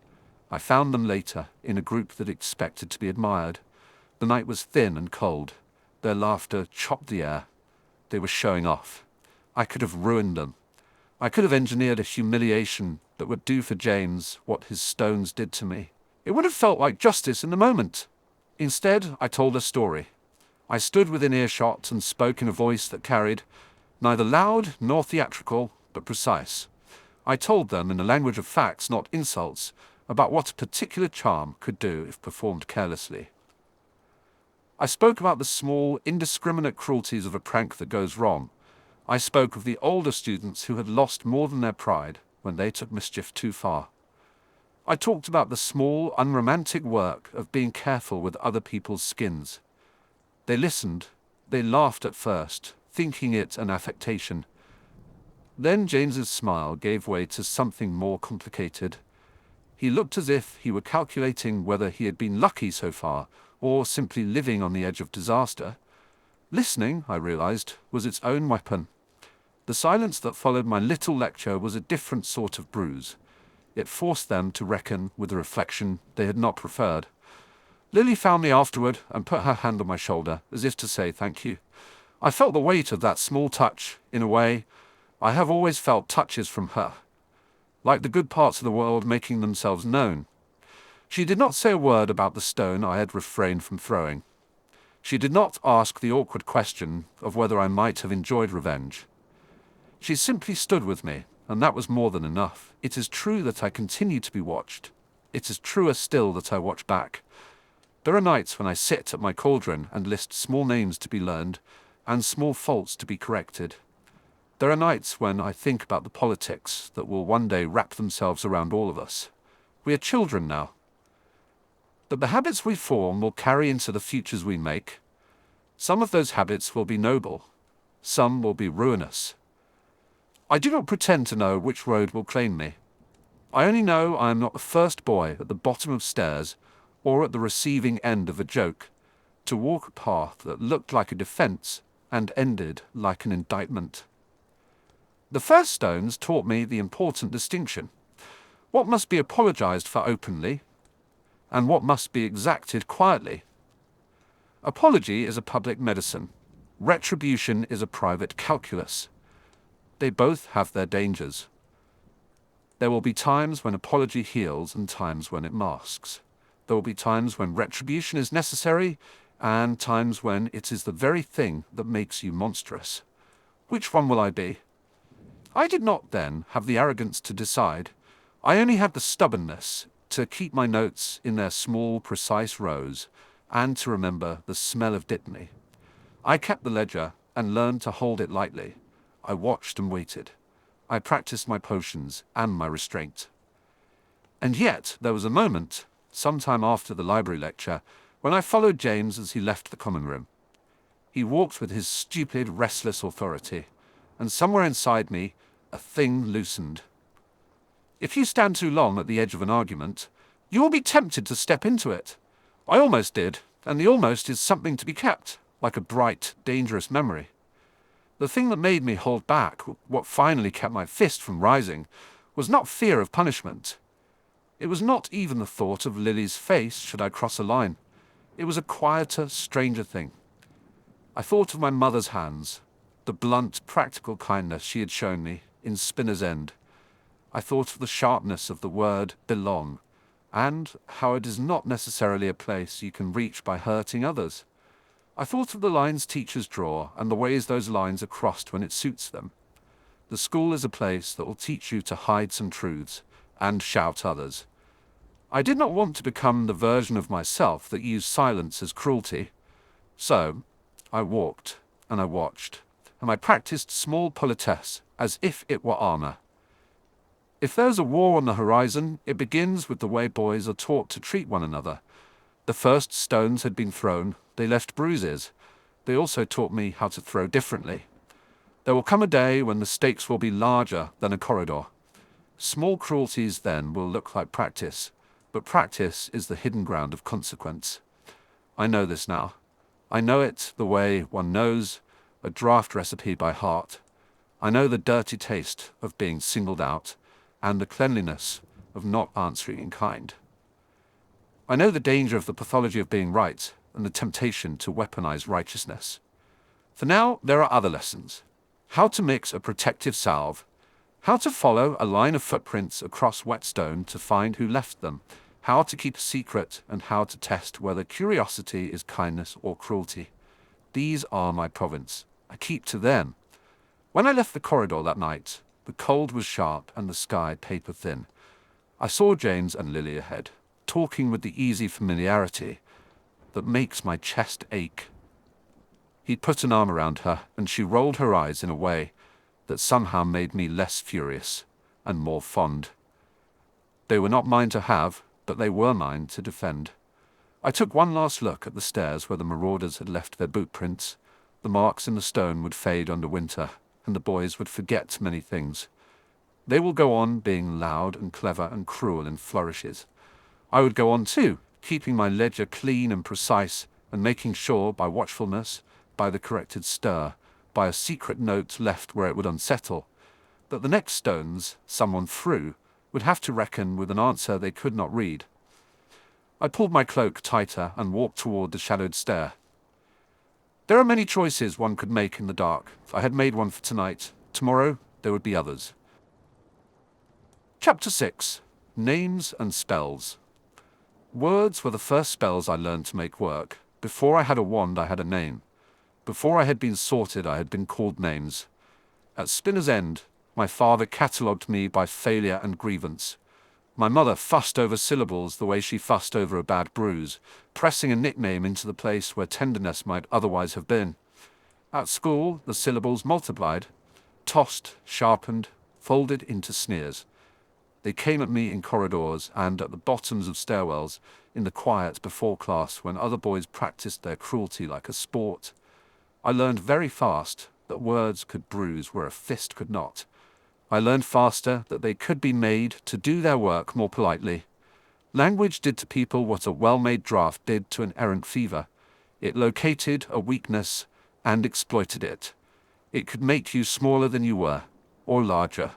I found them later, in a group that expected to be admired. The night was thin and cold. Their laughter chopped the air. They were showing off. I could have ruined them. I could have engineered a humiliation that would do for James what his stones did to me. It would have felt like justice in the moment. Instead, I told a story. I stood within earshot and spoke in a voice that carried, neither loud nor theatrical, but precise. I told them in the language of facts, not insults, about what a particular charm could do if performed carelessly. I spoke about the small, indiscriminate cruelties of a prank that goes wrong. I spoke of the older students who had lost more than their pride when they took mischief too far. I talked about the small, unromantic work of being careful with other people's skins. They listened. They laughed at first, thinking it an affectation. Then James's smile gave way to something more complicated. He looked as if he were calculating whether he had been lucky so far, or simply living on the edge of disaster. Listening, I realized, was its own weapon. The silence that followed my little lecture was a different sort of bruise. It forced them to reckon with a reflection they had not preferred. Lily found me afterward and put her hand on my shoulder, as if to say thank you. I felt the weight of that small touch, in a way. I have always felt touches from her, like the good parts of the world making themselves known. She did not say a word about the stone I had refrained from throwing. She did not ask the awkward question of whether I might have enjoyed revenge. She simply stood with me, and that was more than enough. It is true that I continue to be watched. It is truer still that I watch back. There are nights when I sit at my cauldron and list small names to be learned and small faults to be corrected. There are nights when I think about the politics that will one day wrap themselves around all of us. We are children now. But the habits we form will carry into the futures we make. Some of those habits will be noble. Some will be ruinous. I do not pretend to know which road will claim me. I only know I am not the first boy at the bottom of stairs or at the receiving end of a joke, to walk a path that looked like a defense and ended like an indictment. The first stones taught me the important distinction. What must be apologized for openly, and what must be exacted quietly. Apology is a public medicine. Retribution is a private calculus. They both have their dangers. There will be times when apology heals and times when it masks. There will be times when retribution is necessary and times when it is the very thing that makes you monstrous. Which one will I be? I did not then have the arrogance to decide. I only had the stubbornness to keep my notes in their small, precise rows and to remember the smell of dittany. I kept the ledger and learned to hold it lightly. I watched and waited. I practiced my potions and my restraint. And yet there was a moment, sometime after the library lecture, when I followed James as he left the common room. He walked with his stupid, restless authority, and somewhere inside me, a thing loosened. If you stand too long at the edge of an argument, you will be tempted to step into it. I almost did, and the almost is something to be kept, like a bright, dangerous memory. The thing that made me hold back, what finally kept my fist from rising, was not fear of punishment. It was not even the thought of Lily's face should I cross a line. It was a quieter, stranger thing. I thought of my mother's hands, the blunt, practical kindness she had shown me in Spinner's End. I thought of the sharpness of the word belong, and how it is not necessarily a place you can reach by hurting others. I thought of the lines teachers draw and the ways those lines are crossed when it suits them. The school is a place that will teach you to hide some truths and shout others. I did not want to become the version of myself that used silence as cruelty. So, I walked, and I watched, and I practiced small politesse as if it were armor. If there's a war on the horizon, it begins with the way boys are taught to treat one another. The first stones had been thrown, they left bruises. They also taught me how to throw differently. There will come a day when the stakes will be larger than a corridor. Small cruelties then will look like practice, but practice is the hidden ground of consequence. I know this now. I know it the way one knows a draft recipe by heart. I know the dirty taste of being singled out and the cleanliness of not answering in kind. I know the danger of the pathology of being right and the temptation to weaponize righteousness. For now, there are other lessons. How to mix a protective salve, how to follow a line of footprints across whetstone to find who left them, how to keep a secret, and how to test whether curiosity is kindness or cruelty. These are my province. I keep to them. When I left the corridor that night, the cold was sharp and the sky paper thin. I saw James and Lily ahead, talking with the easy familiarity that makes my chest ache. He put an arm around her, and she rolled her eyes in a way that somehow made me less furious and more fond. They were not mine to have, but they were mine to defend. I took one last look at the stairs where the marauders had left their boot prints. The marks in the stone would fade under winter, and the boys would forget many things. They will go on being loud and clever and cruel in flourishes. I would go on too, keeping my ledger clean and precise, and making sure by watchfulness, by the corrected stir, by a secret note left where it would unsettle, that the next stones someone threw would have to reckon with an answer they could not read. I pulled my cloak tighter and walked toward the shadowed stair. There are many choices one could make in the dark. I had made one for tonight. Tomorrow there would be others. Chapter 6. Names and Spells. Words were the first spells I learned to make work. Before I had a wand, I had a name. Before I had been sorted, I had been called names. At Spinner's End, my father catalogued me by failure and grievance. My mother fussed over syllables the way she fussed over a bad bruise, pressing a nickname into the place where tenderness might otherwise have been. At school, the syllables multiplied, tossed, sharpened, folded into sneers. They came at me in corridors and at the bottoms of stairwells, in the quiet before class when other boys practiced their cruelty like a sport. I learned very fast that words could bruise where a fist could not. I learned faster that they could be made to do their work more politely. Language did to people what a well-made draft did to an errant fever. It located a weakness and exploited it. It could make you smaller than you were, or larger.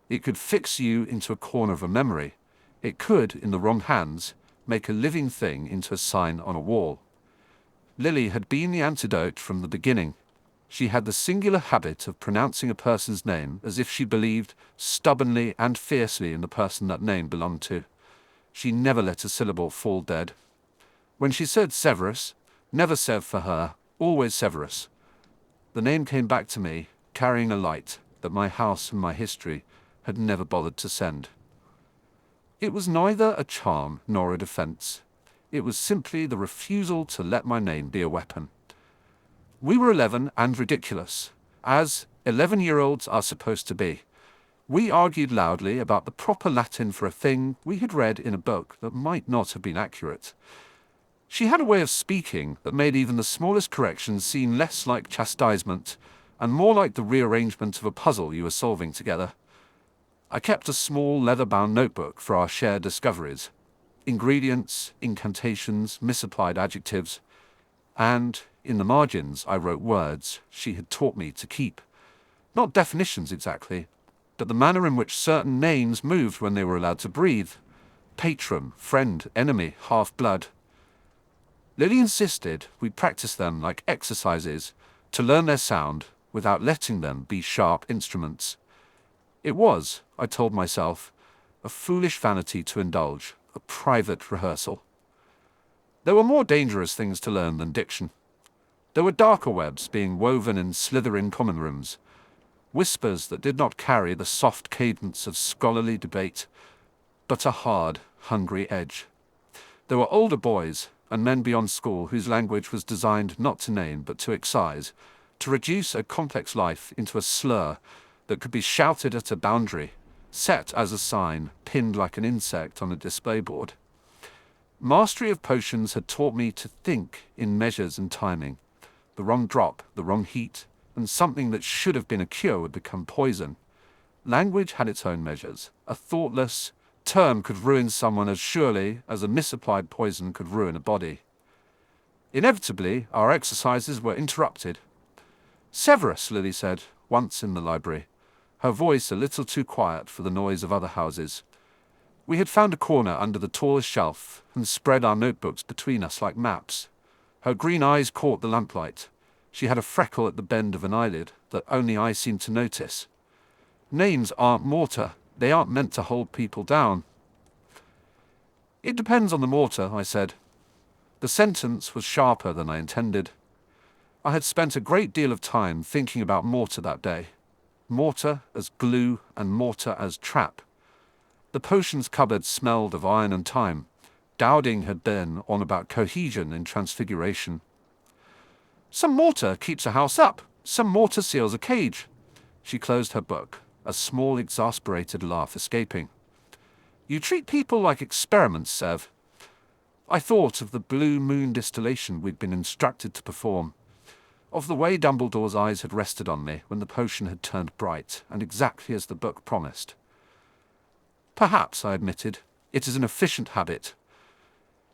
It could fix you into a corner of a memory. It could, in the wrong hands, make a living thing into a sign on a wall. Lily had been the antidote from the beginning. She had the singular habit of pronouncing a person's name as if she believed stubbornly and fiercely in the person that name belonged to. She never let a syllable fall dead. When she said Severus, never Sev for her, always Severus. The name came back to me, carrying a light that my house and my history had never bothered to send. It was neither a charm nor a defense. It was simply the refusal to let my name be a weapon. We were 11 and ridiculous, as 11-year-olds are supposed to be. We argued loudly about the proper Latin for a thing we had read in a book that might not have been accurate. She had a way of speaking that made even the smallest corrections seem less like chastisement and more like the rearrangement of a puzzle you were solving together. I kept a small leather-bound notebook for our shared discoveries. Ingredients, incantations, misapplied adjectives, and, in the margins, I wrote words she had taught me to keep. Not definitions exactly, but the manner in which certain names moved when they were allowed to breathe. Patron, friend, enemy, half-blood. Lily insisted we practice them like exercises, to learn their sound without letting them be sharp instruments. It was, I told myself, a foolish vanity to indulge, a private rehearsal. There were more dangerous things to learn than diction. There were darker webs being woven in Slytherin common rooms, whispers that did not carry the soft cadence of scholarly debate, but a hard, hungry edge. There were older boys and men beyond school whose language was designed not to name but to excise, to reduce a complex life into a slur that could be shouted at a boundary, set as a sign, pinned like an insect on a display board. Mastery of potions had taught me to think in measures and timing. The wrong drop, the wrong heat, and something that should have been a cure would become poison. Language had its own measures. A thoughtless term could ruin someone as surely as a misapplied poison could ruin a body. Inevitably, our exercises were interrupted. Severus, Lily said, once in the library, her voice a little too quiet for the noise of other houses. We had found a corner under the tallest shelf and spread our notebooks between us like maps. Her green eyes caught the lamplight. She had a freckle at the bend of an eyelid that only I seemed to notice. Names aren't mortar. They aren't meant to hold people down. It depends on the mortar, I said. The sentence was sharper than I intended. I had spent a great deal of time thinking about mortar that day. Mortar as glue and mortar as trap. The potions cupboard smelled of iron and time. Dowding had been on about cohesion in transfiguration. Some mortar keeps a house up. Some mortar seals a cage. She closed her book, a small exasperated laugh escaping. You treat people like experiments, Sev. I thought of the blue moon distillation we'd been instructed to perform. of the way Dumbledore's eyes had rested on me when the potion had turned bright, and exactly as the book promised. Perhaps, I admitted, it is an efficient habit.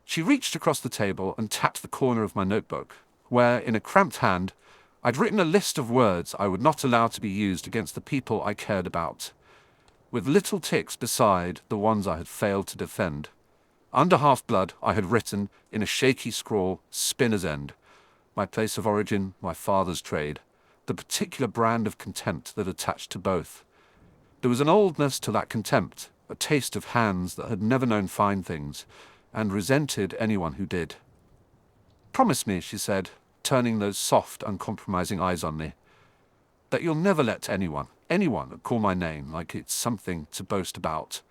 She reached across the table and tapped the corner of my notebook, where, in a cramped hand, I'd written a list of words I would not allow to be used against the people I cared about, with little ticks beside the ones I had failed to defend. Under Half-Blood, I had written, in a shaky scrawl, Spinner's End, my place of origin, my father's trade, the particular brand of contempt that attached to both. There was an oldness to that contempt, a taste of hands that had never known fine things, and resented anyone who did. "Promise me," she said, turning those soft, uncompromising eyes on me, "that you'll never let anyone call my name like it's something to boast about.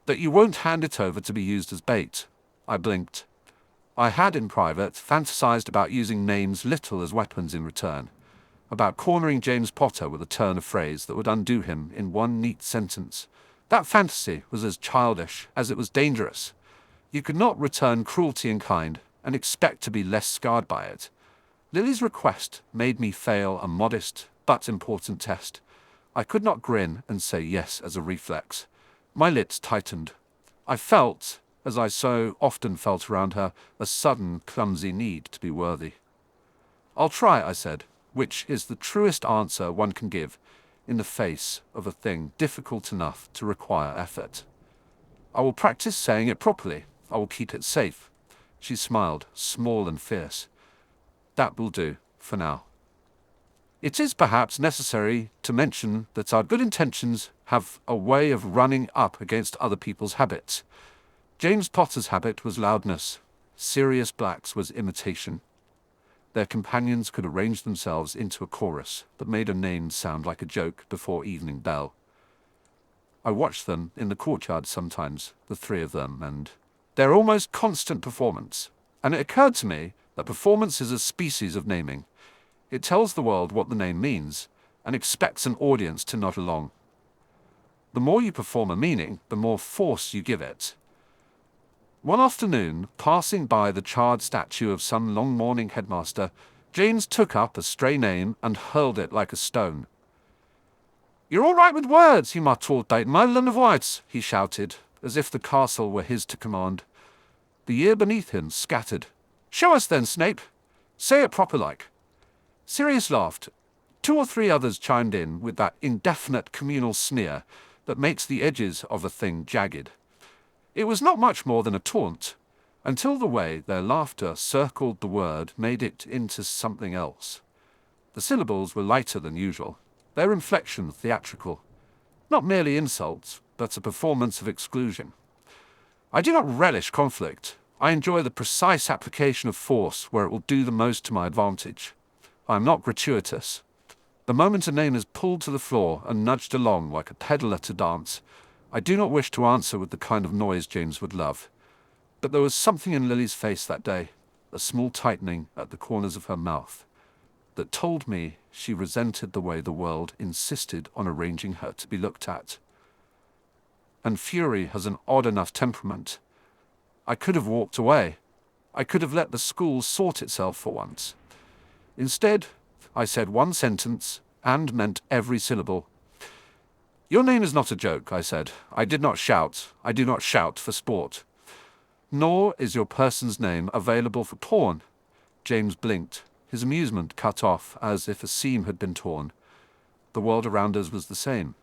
That you won't hand it over to be used as bait." I blinked. I had, in private, fantasized about using names little as weapons in return, about cornering James Potter with a turn of phrase that would undo him in one neat sentence. That fantasy was as childish as it was dangerous. You could not return cruelty in kind and expect to be less scarred by it. Lily's request made me fail a modest but important test. I could not grin and say yes as a reflex. My lips tightened. I felt, as I so often felt around her, a sudden, clumsy need to be worthy. "I'll try," I said, which is the truest answer one can give in the face of a thing difficult enough to require effort. "I will practice saying it properly. I will keep it safe." She smiled, small and fierce. "That will do, for now." It is perhaps necessary to mention that our good intentions have a way of running up against other people's habits. James Potter's habit was loudness. Sirius Black's was imitation. Their companions could arrange themselves into a chorus that made a name sound like a joke before evening bell. I watched them in the courtyard sometimes, the three of them, and their almost constant performance. And it occurred to me that performance is a species of naming. It tells the world what the name means, and expects an audience to nod along. The more you perform a meaning, the more force you give it. One afternoon, passing by the charred statue of some long-mourning headmaster, James took up a stray name and hurled it like a stone. "You're all right with words," he muttered. "My Lund of Whites," he shouted, as if the castle were his to command. The year beneath him scattered. "Show us then, Snape. Say it proper like." Sirius laughed. 2 or 3 others chimed in with that indefinite communal sneer that makes the edges of a thing jagged. It was not much more than a taunt, until the way their laughter circled the word made it into something else. The syllables were lighter than usual, their inflection theatrical. Not merely insults, but a performance of exclusion. I do not relish conflict. I enjoy the precise application of force where it will do the most to my advantage. I am not gratuitous. The moment a name is pulled to the floor and nudged along like a peddler to dance, I do not wish to answer with the kind of noise James would love. But there was something in Lily's face that day, a small tightening at the corners of her mouth, that told me she resented the way the world insisted on arranging her to be looked at. And fury has an odd enough temperament. I could have walked away. I could have let the school sort itself for once. Instead, I said one sentence and meant every syllable. "Your name is not a joke," I said. I did not shout. I do not shout for sport. "Nor is your person's name available for porn." James blinked, his amusement cut off as if a seam had been torn. The world around us was the same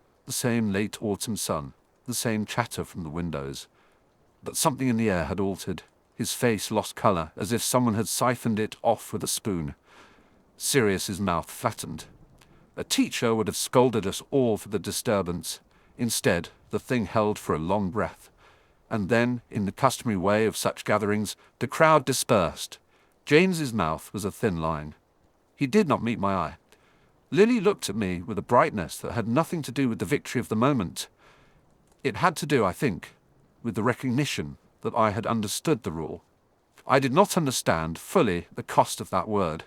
late autumn sun, the same chatter from the windows. But something in the air had altered. His face lost color, as if someone had siphoned it off with a spoon. Sirius's mouth flattened. A teacher would have scolded us all for the disturbance. Instead, the thing held for a long breath. And then, in the customary way of such gatherings, the crowd dispersed. James's mouth was a thin line. He did not meet my eye. Lily looked at me with a brightness that had nothing to do with the victory of the moment. It had to do, I think, with the recognition that I had understood the rule. I did not understand fully the cost of that word.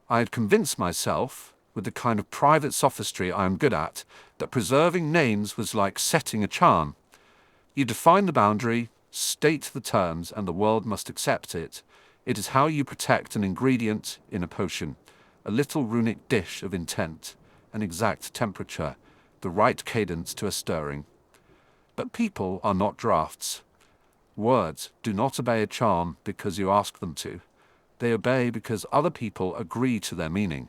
I had convinced myself, with the kind of private sophistry I am good at, that preserving names was like setting a charm. You define the boundary, state the terms, and the world must accept it. It is how you protect an ingredient in a potion. a little runic dish of intent, an exact temperature, the right cadence to a stirring. But people are not drafts. Words do not obey a charm because you ask them to. They obey because other people agree to their meaning.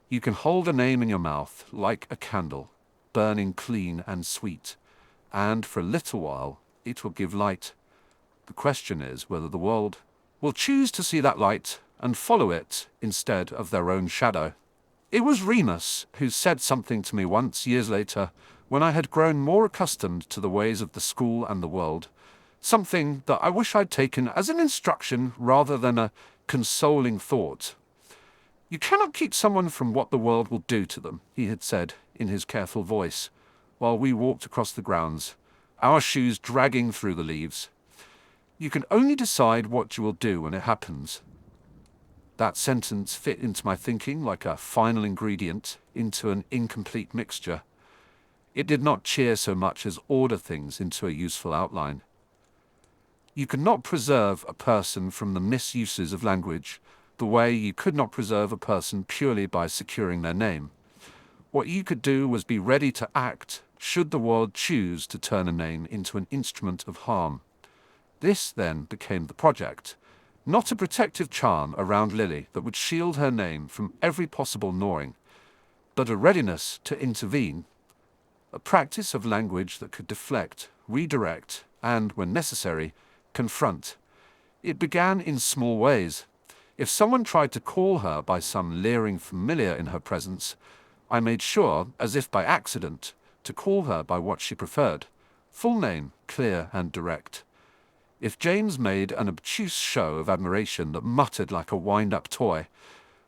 You can hold a name in your mouth like a candle, burning clean and sweet, and for a little while it will give light. The question is whether the world will choose to see that light and follow it instead of their own shadow. It was Remus who said something to me once, years later, when I had grown more accustomed to the ways of the school and the world, something that I wish I'd taken as an instruction rather than a consoling thought. "You cannot keep someone from what the world will do to them," he had said in his careful voice, while we walked across the grounds, our shoes dragging through the leaves. "You can only decide what you will do when it happens." That sentence fit into my thinking like a final ingredient into an incomplete mixture. It did not cheer so much as order things into a useful outline. You could not preserve a person from the misuses of language, the way you could not preserve a person purely by securing their name. What you could do was be ready to act should the world choose to turn a name into an instrument of harm. This then became the project, not a protective charm around Lily that would shield her name from every possible gnawing, but a readiness to intervene, a practice of language that could deflect, redirect, and, when necessary, confront. It began in small ways. If someone tried to call her by some leering familiar in her presence, I made sure, as if by accident, to call her by what she preferred, full name, clear and direct. If James made an obtuse show of admiration that muttered like a wind-up toy,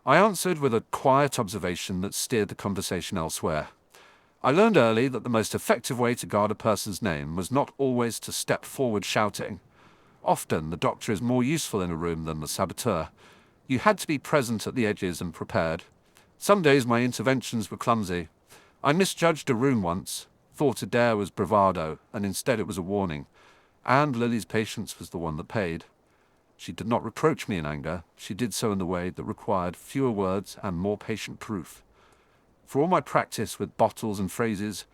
I answered with a quiet observation that steered the conversation elsewhere. I learned early that the most effective way to guard a person's name was not always to step forward shouting. Often the doctor is more useful in a room than the saboteur. You had to be present at the edges and prepared. Some days my interventions were clumsy. I misjudged a room once, thought a dare was bravado, and instead it was a warning. And Lily's patience was the one that paid. She did not reproach me in anger. She did so in the way that required fewer words and more patient proof. For all my practice with bottles and phrases,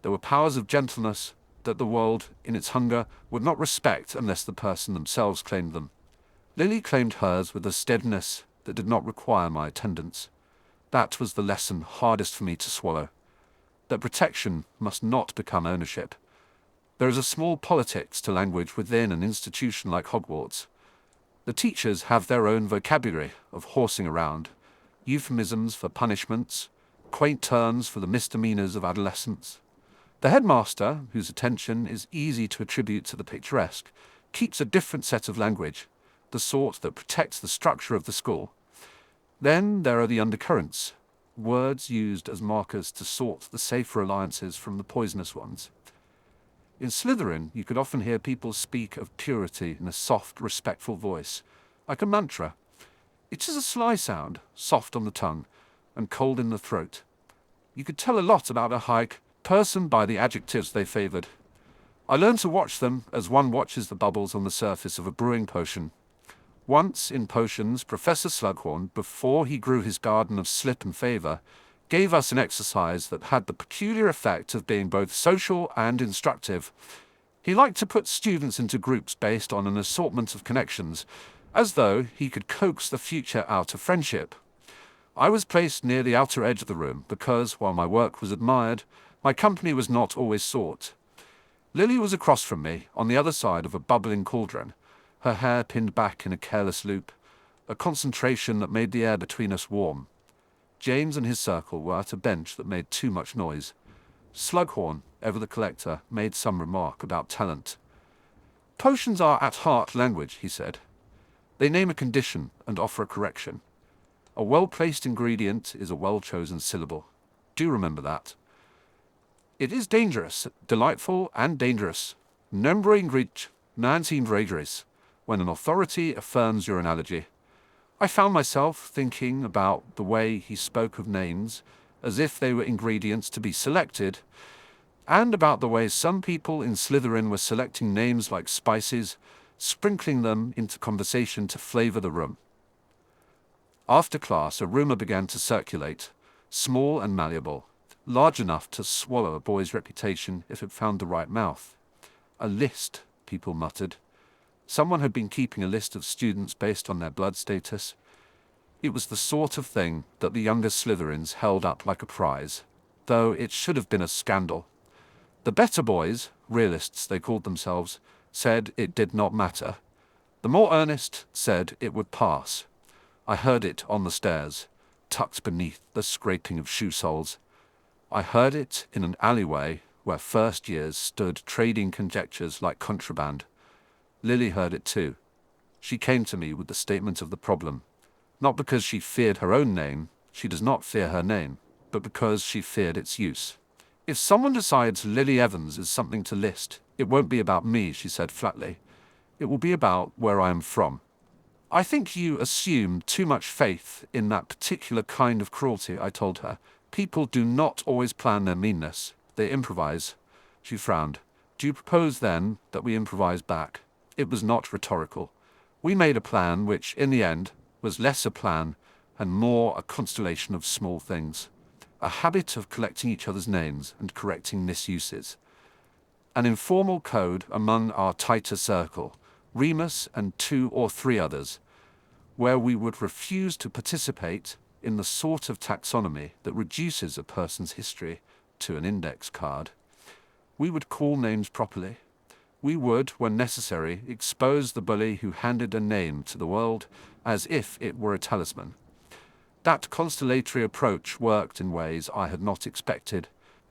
there were powers of gentleness that the world, in its hunger, would not respect unless the person themselves claimed them. Lily claimed hers with a steadiness that did not require my attendance. That was the lesson hardest for me to swallow. That protection must not become ownership. There is a small politics to language within an institution like Hogwarts. The teachers have their own vocabulary of horsing around, euphemisms for punishments, quaint terms for the misdemeanors of adolescence. The headmaster, whose attention is easy to attribute to the picturesque, keeps a different set of language, the sort that protects the structure of the school. Then there are the undercurrents, words used as markers to sort the safer alliances from the poisonous ones. In Slytherin, you could often hear people speak of purity in a soft, respectful voice, like a mantra. It is a sly sound, soft on the tongue, and cold in the throat. You could tell a lot about a high person by the adjectives they favored. I learned to watch them as one watches the bubbles on the surface of a brewing potion. Once, in potions, Professor Slughorn, before he grew his garden of slip and favor, gave us an exercise that had the peculiar effect of being both social and instructive. He liked to put students into groups based on an assortment of connections, as though he could coax the future out of friendship. I was placed near the outer edge of the room because, while my work was admired, my company was not always sought. Lily was across from me, on the other side of a bubbling cauldron, her hair pinned back in a careless loop, a concentration that made the air between us warm. James and his circle were at a bench that made too much noise. Slughorn, ever the collector, made some remark about talent. "Potions are at heart language," he said. "They name a condition and offer a correction. A well-placed ingredient is a well-chosen syllable. Do remember that. It is dangerous, delightful and dangerous. Nombre ingrit, nantim vradris, when an authority affirms your analogy." I found myself thinking about the way he spoke of names as if they were ingredients to be selected, and about the way some people in Slytherin were selecting names like spices, sprinkling them into conversation to flavor the room. After class, a rumor began to circulate, small and malleable, large enough to swallow a boy's reputation if it found the right mouth. A list, people muttered. Someone had been keeping a list of students based on their blood status. It was the sort of thing that the younger Slytherins held up like a prize, though it should have been a scandal. The better boys, realists they called themselves, said it did not matter. The more earnest said it would pass. I heard it on the stairs, tucked beneath the scraping of shoe soles. I heard it in an alleyway where first years stood trading conjectures like contraband. Lily heard it too. She came to me with the statement of the problem. Not because she feared her own name, she does not fear her name, but because she feared its use. If someone decides Lily Evans is something to list, it won't be about me, she said flatly. It will be about where I am from. I think you assume too much faith in that particular kind of cruelty, I told her. People do not always plan their meanness. They improvise. She frowned. Do you propose, then, that we improvise back? It was not rhetorical. We made a plan which, in the end, was less a plan and more a constellation of small things. A habit of collecting each other's names and correcting misuses. An informal code among our tighter circle, Remus and 2 or 3 others, where we would refuse to participate in the sort of taxonomy that reduces a person's history to an index card. We would call names properly. We would, when necessary, expose the bully who handed a name to the world as if it were a talisman. That constellatory approach worked in ways I had not expected.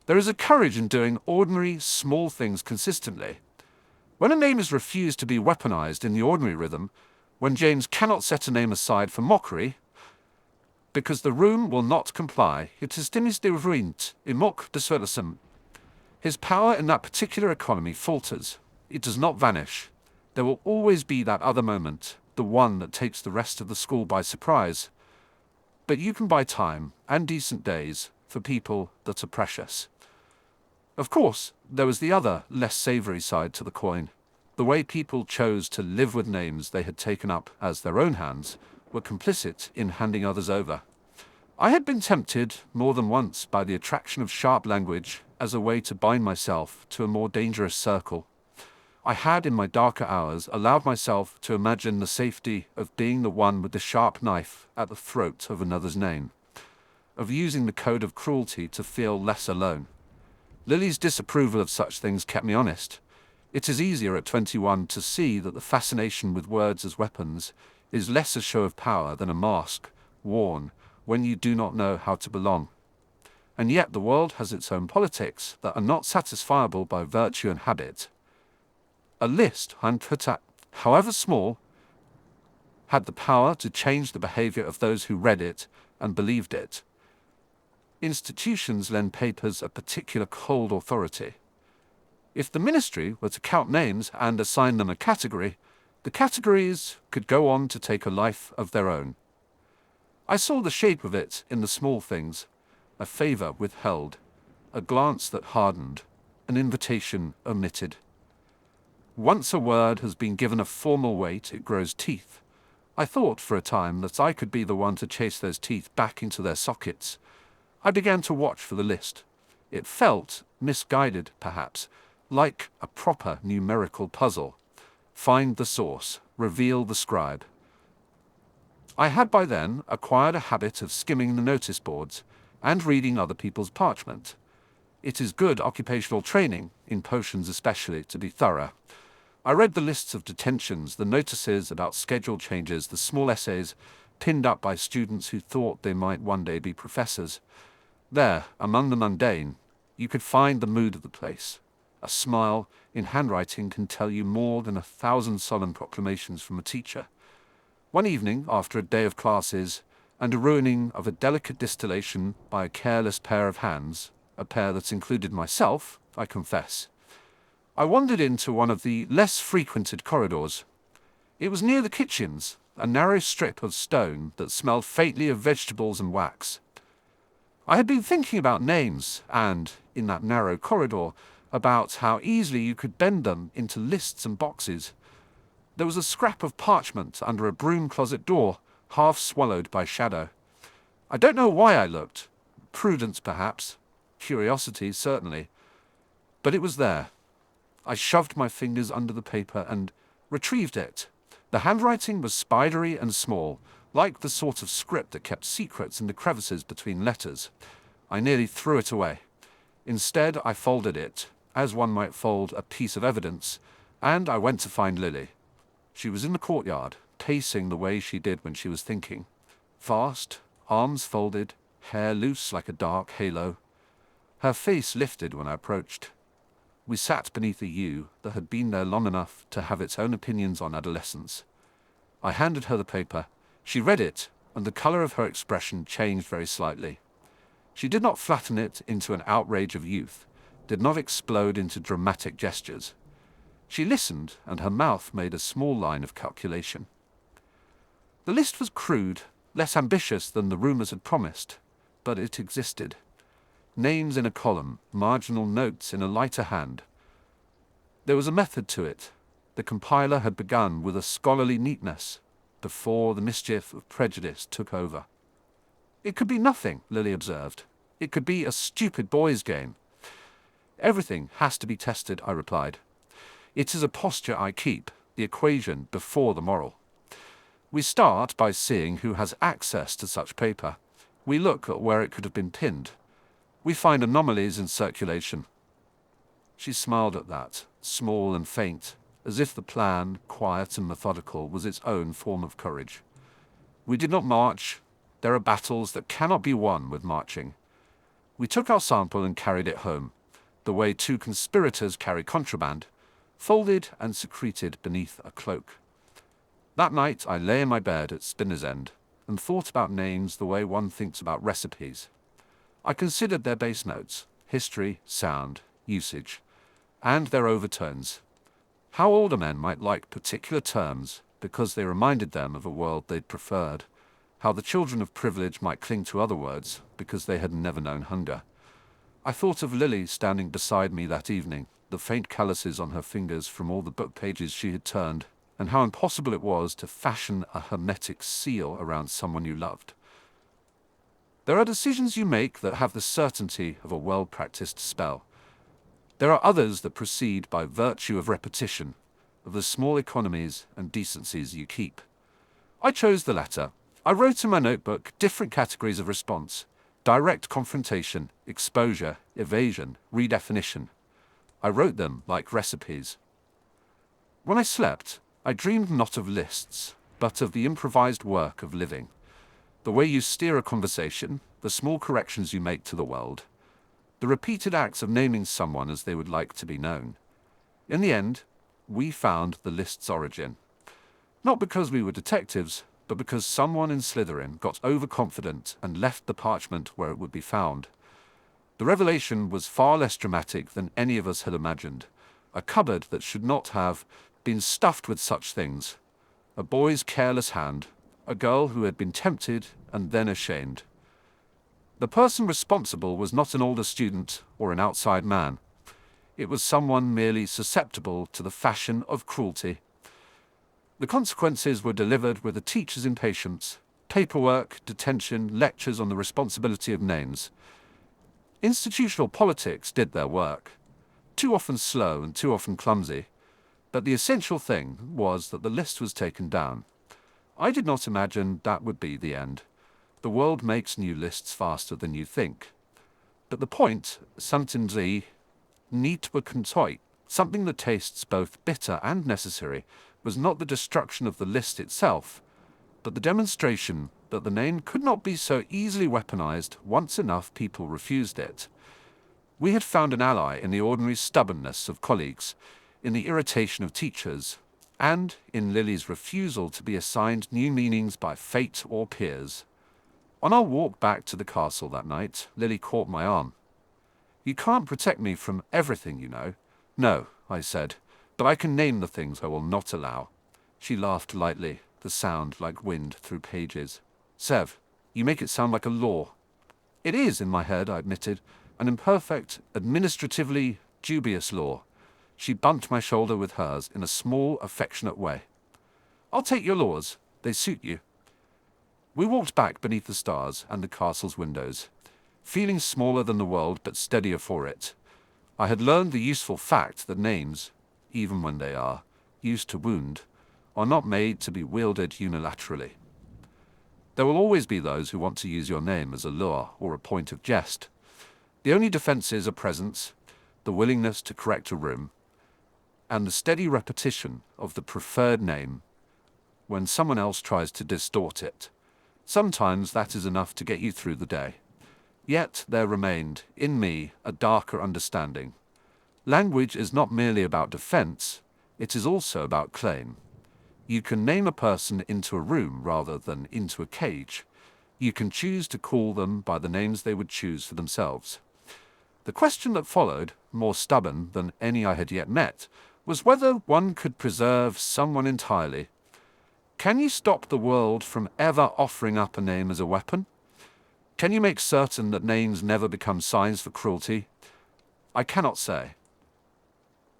There is a courage in doing ordinary, small things consistently. When a name is refused to be weaponized in the ordinary rhythm, when James cannot set a name aside for mockery, because the room will not comply, it is destinies de ruint, immoc de. His power in that particular economy falters. It does not vanish. There will always be that other moment, the one that takes the rest of the school by surprise. But you can buy time and decent days for people that are precious. Of course, there was the other, less savory side to the coin. The way people chose to live with names they had taken up as their own hands were complicit in handing others over. I had been tempted more than once by the attraction of sharp language as a way to bind myself to a more dangerous circle. I had in my darker hours allowed myself to imagine the safety of being the one with the sharp knife at the throat of another's name, of using the code of cruelty to feel less alone. Lily's disapproval of such things kept me honest. It is easier at 21 to see that the fascination with words as weapons is less a show of power than a mask worn when you do not know how to belong. And yet the world has its own politics that are not satisfiable by virtue and habit. A list, however small, had the power to change the behavior of those who read it and believed it. Institutions lend papers a particular cold authority. If the ministry were to count names and assign them a category, the categories could go on to take a life of their own. I saw the shape of it in the small things, a favor withheld, a glance that hardened, an invitation omitted. Once a word has been given a formal weight, it grows teeth. I thought for a time that I could be the one to chase those teeth back into their sockets. I began to watch for the list. It felt, misguided perhaps, like a proper numerical puzzle. Find the source, reveal the scribe. I had by then acquired a habit of skimming the notice boards and reading other people's parchment. It is good occupational training, in potions especially, to be thorough. I read the lists of detentions, the notices about schedule changes, the small essays pinned up by students who thought they might one day be professors. There, among the mundane, you could find the mood of the place. A smile in handwriting can tell you more than 1,000 solemn proclamations from a teacher. One evening, after a day of classes, and a ruining of a delicate distillation by a careless pair of hands, a pair that included myself, I confess, I wandered into one of the less frequented corridors. It was near the kitchens, a narrow strip of stone that smelled faintly of vegetables and wax. I had been thinking about names, and, in that narrow corridor, about how easily you could bend them into lists and boxes. There was a scrap of parchment under a broom closet door, half swallowed by shadow. I don't know why I looked. Prudence, perhaps. Curiosity, certainly. But it was there. I shoved my fingers under the paper and retrieved it. The handwriting was spidery and small, like the sort of script that kept secrets in the crevices between letters. I nearly threw it away. Instead, I folded it, as one might fold a piece of evidence, and I went to find Lily. She was in the courtyard, pacing the way she did when she was thinking. Fast, arms folded, hair loose like a dark halo. Her face lifted when I approached. We sat beneath a yew that had been there long enough to have its own opinions on adolescence. I handed her the paper. She read it, and the color of her expression changed very slightly. She did not flatten it into an outrage of youth, did not explode into dramatic gestures. She listened, and her mouth made a small line of calculation. The list was crude, less ambitious than the rumors had promised, but it existed. Names in a column, marginal notes in a lighter hand. There was a method to it. The compiler had begun with a scholarly neatness before the mischief of prejudice took over. It could be nothing, Lily observed. It could be a stupid boys' game. Everything has to be tested, I replied. It is a posture I keep, the equation before the moral. We start by seeing who has access to such paper. We look at where it could have been pinned. We find anomalies in circulation. She smiled at that, small and faint, as if the plan, quiet and methodical, was its own form of courage. We did not march. There are battles that cannot be won with marching. We took our sample and carried it home, the way two conspirators carry contraband, folded and secreted beneath a cloak. That night I lay in my bed at Spinner's End and thought about names the way one thinks about recipes. I considered their base notes, history, sound, usage, and their overtones. How older men might like particular terms because they reminded them of a world they'd preferred. How the children of privilege might cling to other words because they had never known hunger. I thought of Lily standing beside me that evening, the faint calluses on her fingers from all the book pages she had turned, and how impossible it was to fashion a hermetic seal around someone you loved. There are decisions you make that have the certainty of a well-practiced spell. There are others that proceed by virtue of repetition, of the small economies and decencies you keep. I chose the latter. I wrote in my notebook different categories of response: direct confrontation, exposure, evasion, redefinition. I wrote them like recipes. When I slept, I dreamed not of lists, but of the improvised work of living. The way you steer a conversation, the small corrections you make to the world, the repeated acts of naming someone as they would like to be known. In the end, we found the list's origin. Not because we were detectives, but because someone in Slytherin got overconfident and left the parchment where it would be found. The revelation was far less dramatic than any of us had imagined. A cupboard that should not have been stuffed with such things. A boy's careless hand. A girl who had been tempted and then ashamed. The person responsible was not an older student or an outside man. It was someone merely susceptible to the fashion of cruelty. The consequences were delivered with a teacher's impatience: paperwork, detention, lectures on the responsibility of names. Institutional politics did their work, too often slow and too often clumsy, but the essential thing was that the list was taken down. I did not imagine that would be the end. The world makes new lists faster than you think. But the point, sometimes neat but contoit, something that tastes both bitter and necessary, was not the destruction of the list itself, but the demonstration that the name could not be so easily weaponized once enough people refused it. We had found an ally in the ordinary stubbornness of colleagues, in the irritation of teachers, and in Lily's refusal to be assigned new meanings by fate or peers. On our walk back to the castle that night, Lily caught my arm. "You can't protect me from everything, you know." "No," I said, "but I can name the things I will not allow." She laughed lightly, the sound like wind through pages. "Sev, you make it sound like a law." "It is, in my head," I admitted, "an imperfect, administratively dubious law." She bumped my shoulder with hers in a small, affectionate way. "I'll take your laws. They suit you." We walked back beneath the stars and the castle's windows, feeling smaller than the world but steadier for it. I had learned the useful fact that names, even when they are used to wound, are not made to be wielded unilaterally. There will always be those who want to use your name as a lure or a point of jest. The only defenses are presence, the willingness to correct a room, and the steady repetition of the preferred name when someone else tries to distort it. Sometimes that is enough to get you through the day. Yet there remained, in me, a darker understanding. Language is not merely about defense, it is also about claim. You can name a person into a room rather than into a cage. You can choose to call them by the names they would choose for themselves. The question that followed, more stubborn than any I had yet met, was whether one could preserve someone entirely. Can you stop the world from ever offering up a name as a weapon? Can you make certain that names never become signs for cruelty? I cannot say.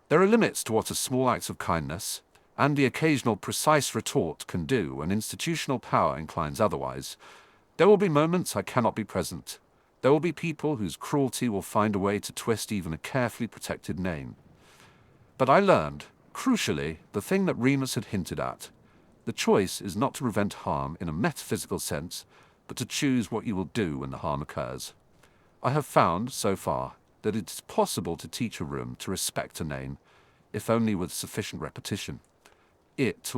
There are limits to what a small act of kindness, and the occasional precise retort can do when institutional power inclines otherwise. There will be moments I cannot be present. There will be people whose cruelty will find a way to twist even a carefully protected name. But I learned, crucially, the thing that Remus had hinted at. The choice is not to prevent harm in a metaphysical sense, but to choose what you will do when the harm occurs. I have found, so far, that it is possible to teach a room to respect a name, if only with sufficient repetition. It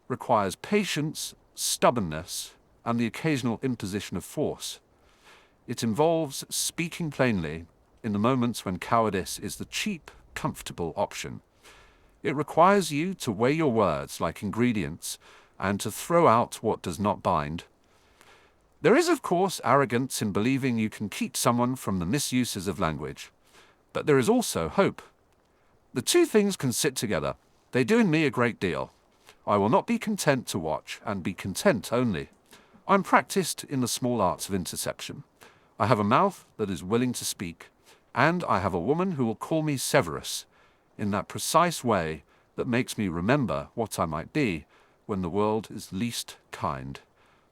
requires patience, stubbornness, and the occasional imposition of force. It involves speaking plainly in the moments when cowardice is the cheap, comfortable option. It requires you to weigh your words like ingredients and to throw out what does not bind. There is, of course, arrogance in believing you can keep someone from the misuses of language. But there is also hope. The two things can sit together. They do in me a great deal. I will not be content to watch, and be content only. I am practiced in the small arts of interception. I have a mouth that is willing to speak, and I have a woman who will call me Severus, in that precise way that makes me remember what I might be when the world is least kind.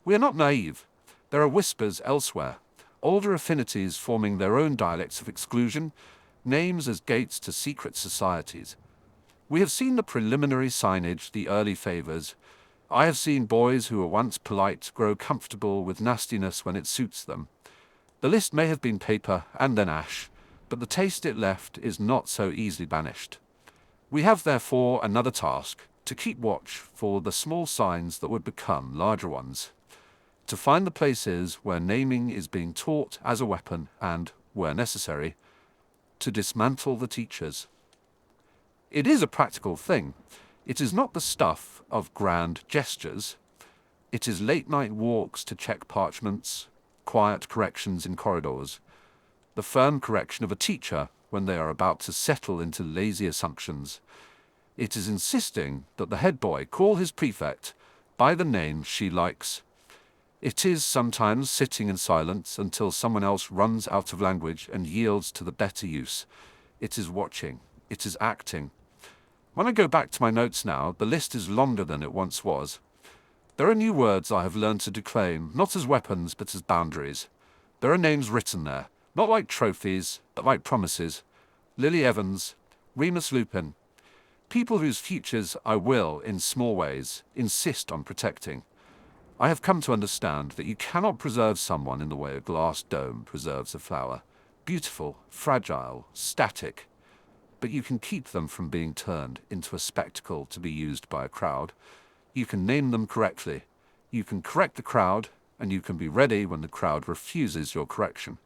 We are not naive. There are whispers elsewhere, older affinities forming their own dialects of exclusion, names as gates to secret societies. We have seen the preliminary signage, the early favors. I have seen boys who were once polite grow comfortable with nastiness when it suits them. The list may have been paper and then ash, but the taste it left is not so easily banished. We have therefore another task, to keep watch for the small signs that would become larger ones, to find the places where naming is being taught as a weapon and, where necessary, to dismantle the teachers. It is a practical thing. It is not the stuff of grand gestures. It is late-night walks to check parchments, quiet corrections in corridors, the firm correction of a teacher when they are about to settle into lazy assumptions. It is insisting that the head boy call his prefect by the name she likes. It is sometimes sitting in silence until someone else runs out of language and yields to the better use. It is watching. It is acting. When I go back to my notes now, the list is longer than it once was. There are new words I have learned to declaim, not as weapons but as boundaries. There are names written there, not like trophies, but like promises. Lily Evans, Remus Lupin. People whose futures I will, in small ways, insist on protecting. I have come to understand that you cannot preserve someone in the way a glass dome preserves a flower. Beautiful, fragile, static. But you can keep them from being turned into a spectacle to be used by a crowd. You can name them correctly. You can correct the crowd, and you can be ready when the crowd refuses your correction.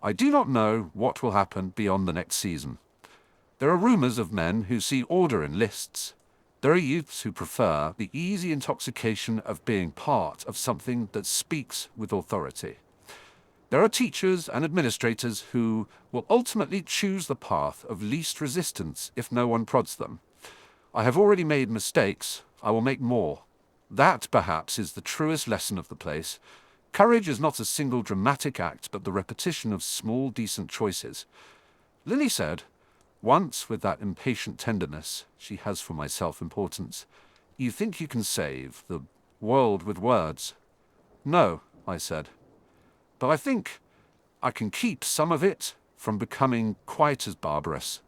I do not know what will happen beyond the next season. There are rumors of men who see order in lists. There are youths who prefer the easy intoxication of being part of something that speaks with authority. There are teachers and administrators who will ultimately choose the path of least resistance if no one prods them. I have already made mistakes. I will make more. That, perhaps, is the truest lesson of the place. Courage is not a single dramatic act, but the repetition of small, decent choices. Lily said, once with that impatient tenderness she has for my self-importance, "You think you can save the world with words? No, I said. But I think I can keep some of it from becoming quite as barbarous.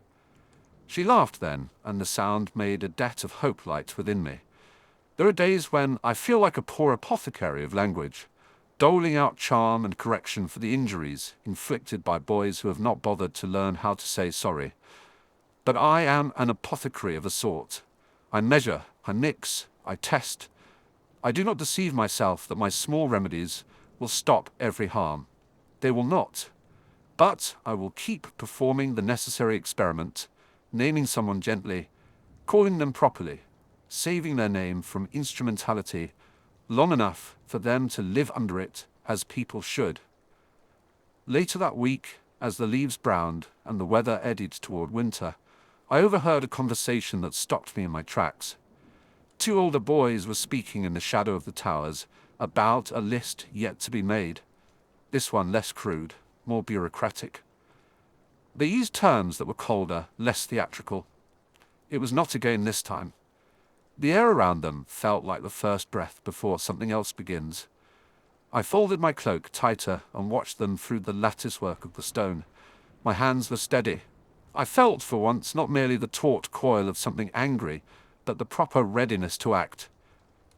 She laughed then, and the sound made a debt of hope light within me. There are days when I feel like a poor apothecary of language, doling out charm and correction for the injuries inflicted by boys who have not bothered to learn how to say sorry. But I am an apothecary of a sort. I measure, I mix, I test. I do not deceive myself that my small remedies will stop every harm. They will not. But I will keep performing the necessary experiment, naming someone gently, calling them properly, saving their name from instrumentality long enough for them to live under it as people should. Later that week, as the leaves browned and the weather eddied toward winter, I overheard a conversation that stopped me in my tracks. Two older boys were speaking in the shadow of the towers about a list yet to be made. This one less crude, more bureaucratic. They used terms that were colder, less theatrical. It was not again this time. The air around them felt like the first breath before something else begins. I folded my cloak tighter and watched them through the latticework of the stone. My hands were steady. I felt, for once, not merely the taut coil of something angry, but the proper readiness to act.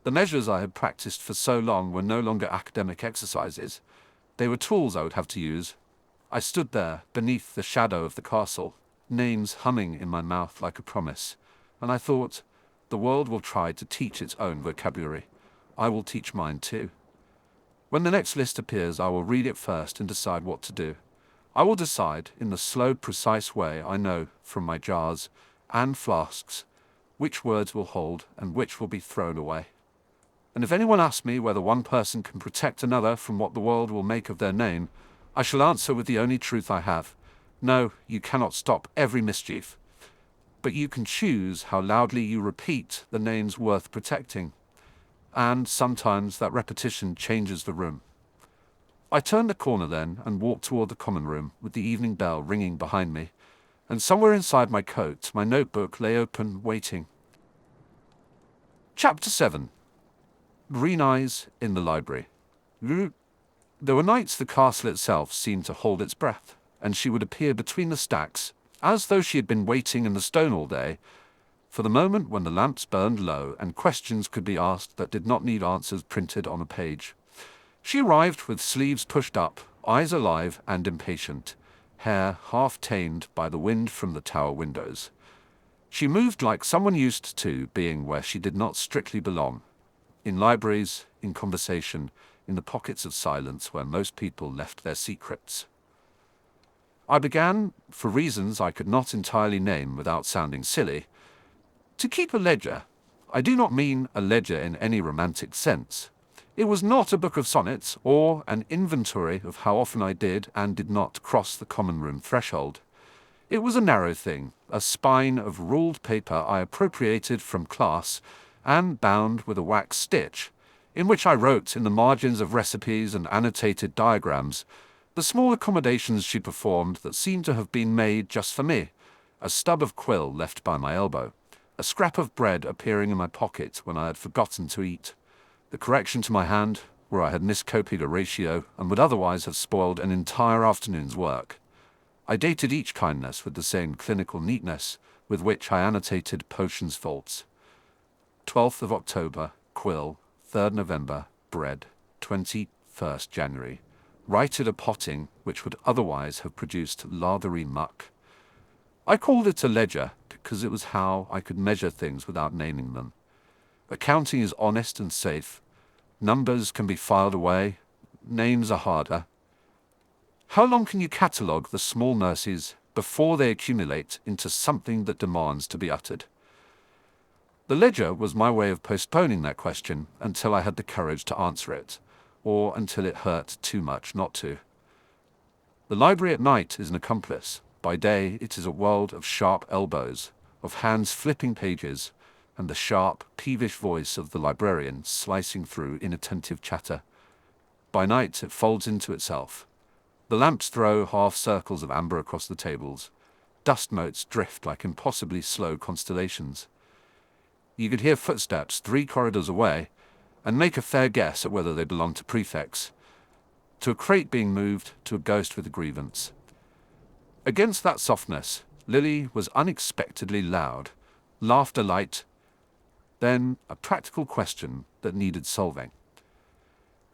The measures I had practiced for so long were no longer academic exercises. They were tools I would have to use. I stood there, beneath the shadow of the castle, names humming in my mouth like a promise, and I thought, the world will try to teach its own vocabulary. I will teach mine too. When the next list appears, I will read it first and decide what to do. I will decide, in the slow, precise way I know from my jars and flasks, which words will hold and which will be thrown away. And if anyone asks me whether one person can protect another from what the world will make of their name, I shall answer with the only truth I have. No, you cannot stop every mischief. But you can choose how loudly you repeat the names worth protecting. And sometimes that repetition changes the room. I turned the corner then and walked toward the common room with the evening bell ringing behind me, and somewhere inside my coat my notebook lay open, waiting. Chapter 7. Green Eyes in the Library. There were nights the castle itself seemed to hold its breath, and she would appear between the stacks, as though she had been waiting in the stone all day, for the moment when the lamps burned low and questions could be asked that did not need answers printed on a page. She arrived with sleeves pushed up, eyes alive and impatient, hair half tamed by the wind from the tower windows. She moved like someone used to being where she did not strictly belong. In libraries, in conversation, in the pockets of silence where most people left their secrets. I began, for reasons I could not entirely name without sounding silly, to keep a ledger. I do not mean a ledger in any romantic sense. It was not a book of sonnets or an inventory of how often I did and did not cross the common room threshold. It was a narrow thing, a spine of ruled paper I appropriated from class and bound with a wax stitch, in which I wrote in the margins of recipes and annotated diagrams the small accommodations she performed that seemed to have been made just for me, a stub of quill left by my elbow, a scrap of bread appearing in my pocket when I had forgotten to eat, the correction to my hand where I had miscopied a ratio and would otherwise have spoiled an entire afternoon's work. I dated each kindness with the same clinical neatness with which I annotated potions faults. 12th of October, quill, 3rd November, bread, 21st January. Righted a potting which would otherwise have produced lathery muck. I called it a ledger because it was how I could measure things without naming them. Accounting is honest and safe. Numbers can be filed away. Names are harder. How long can you catalogue the small mercies before they accumulate into something that demands to be uttered? The ledger was my way of postponing that question until I had the courage to answer it, or until it hurt too much not to. The library at night is an accomplice. By day it is a world of sharp elbows, of hands flipping pages, and the sharp, peevish voice of the librarian slicing through inattentive chatter. By night it folds into itself. The lamps throw half circles of amber across the tables. Dust motes drift like impossibly slow constellations. You could hear footsteps 3 corridors away, and make a fair guess at whether they belonged to prefects, to a crate being moved, to a ghost with a grievance. Against that softness, Lily was unexpectedly loud, laughter light, then a practical question that needed solving.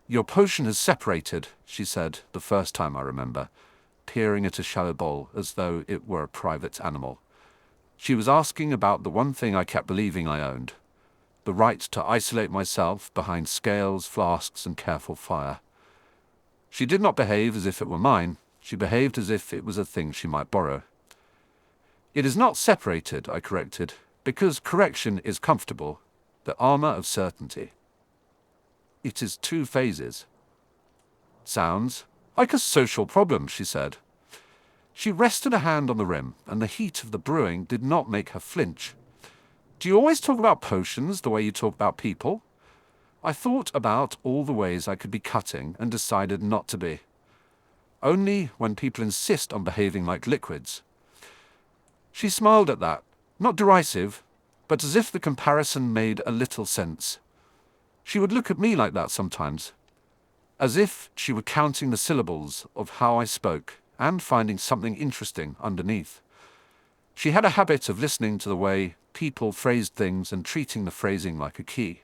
"Your potion has separated," she said the first time I remember, peering at a shallow bowl as though it were a private animal. She was asking about the one thing I kept believing I owned, the right to isolate myself behind scales, flasks, and careful fire. She did not behave as if it were mine. She behaved as if it was a thing she might borrow. "It is not separated," I corrected, "because correction is comfortable, the armor of certainty. It is 2 phases. "Sounds like a social problem," she said. She rested a hand on the rim, and the heat of the brewing did not make her flinch. "Do you always talk about potions the way you talk about people?" I thought about all the ways I could be cutting and decided not to be. Only when people insist on behaving like liquids. She smiled at that, not derisive, but as if the comparison made a little sense. She would look at me like that sometimes, as if she were counting the syllables of how I spoke and finding something interesting underneath. She had a habit of listening to the way people phrased things and treating the phrasing like a key.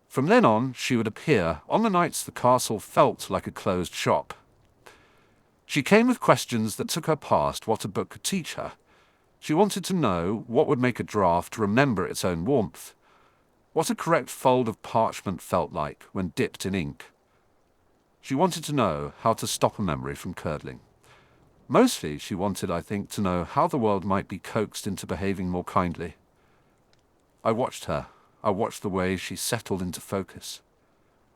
From then on, she would appear on the nights the castle felt like a closed shop. She came with questions that took her past what a book could teach her. She wanted to know what would make a draft remember its own warmth, what a correct fold of parchment felt like when dipped in ink. She wanted to know how to stop a memory from curdling. Mostly, she wanted, I think, to know how the world might be coaxed into behaving more kindly. I watched her. I watched the way she settled into focus.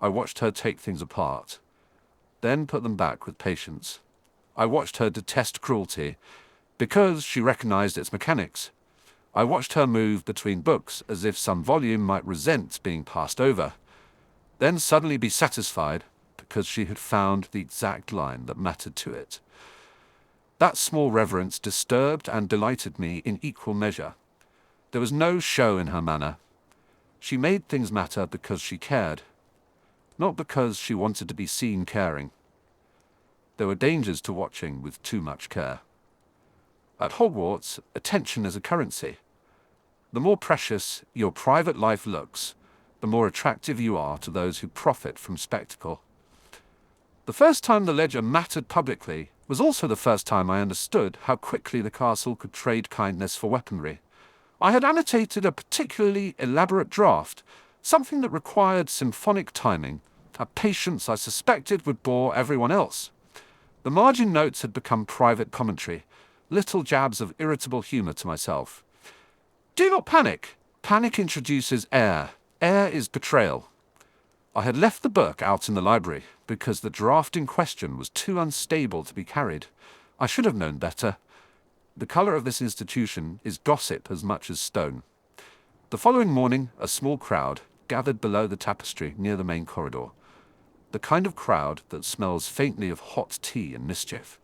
I watched her take things apart, then put them back with patience. I watched her detest cruelty, because she recognized its mechanics. I watched her move between books as if some volume might resent being passed over, then suddenly be satisfied because she had found the exact line that mattered to it. That small reverence disturbed and delighted me in equal measure. There was no show in her manner. She made things matter because she cared, not because she wanted to be seen caring. There were dangers to watching with too much care. At Hogwarts, attention is a currency. The more precious your private life looks, the more attractive you are to those who profit from spectacle. The first time the ledger mattered publicly was also the first time I understood how quickly the castle could trade kindness for weaponry. I had annotated a particularly elaborate draft, something that required symphonic timing, a patience I suspected would bore everyone else. The margin notes had become private commentary, little jabs of irritable humor to myself. "Do not panic. Panic introduces air. Air is betrayal." I had left the book out in the library because the draft in question was too unstable to be carried. I should have known better. The color of this institution is gossip as much as stone. The following morning, a small crowd gathered below the tapestry near the main corridor. The kind of crowd that smells faintly of hot tea and mischief.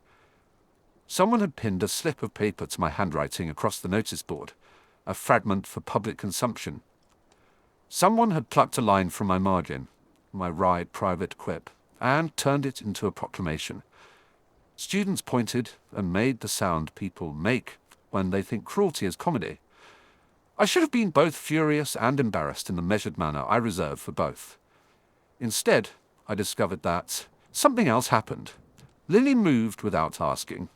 Someone had pinned a slip of paper to my handwriting across the notice board, a fragment for public consumption. Someone had plucked a line from my margin, my wry private quip, and turned it into a proclamation. Students pointed and made the sound people make when they think cruelty is comedy. I should have been both furious and embarrassed in the measured manner I reserve for both. Instead, I discovered that something else happened. Lily moved without asking.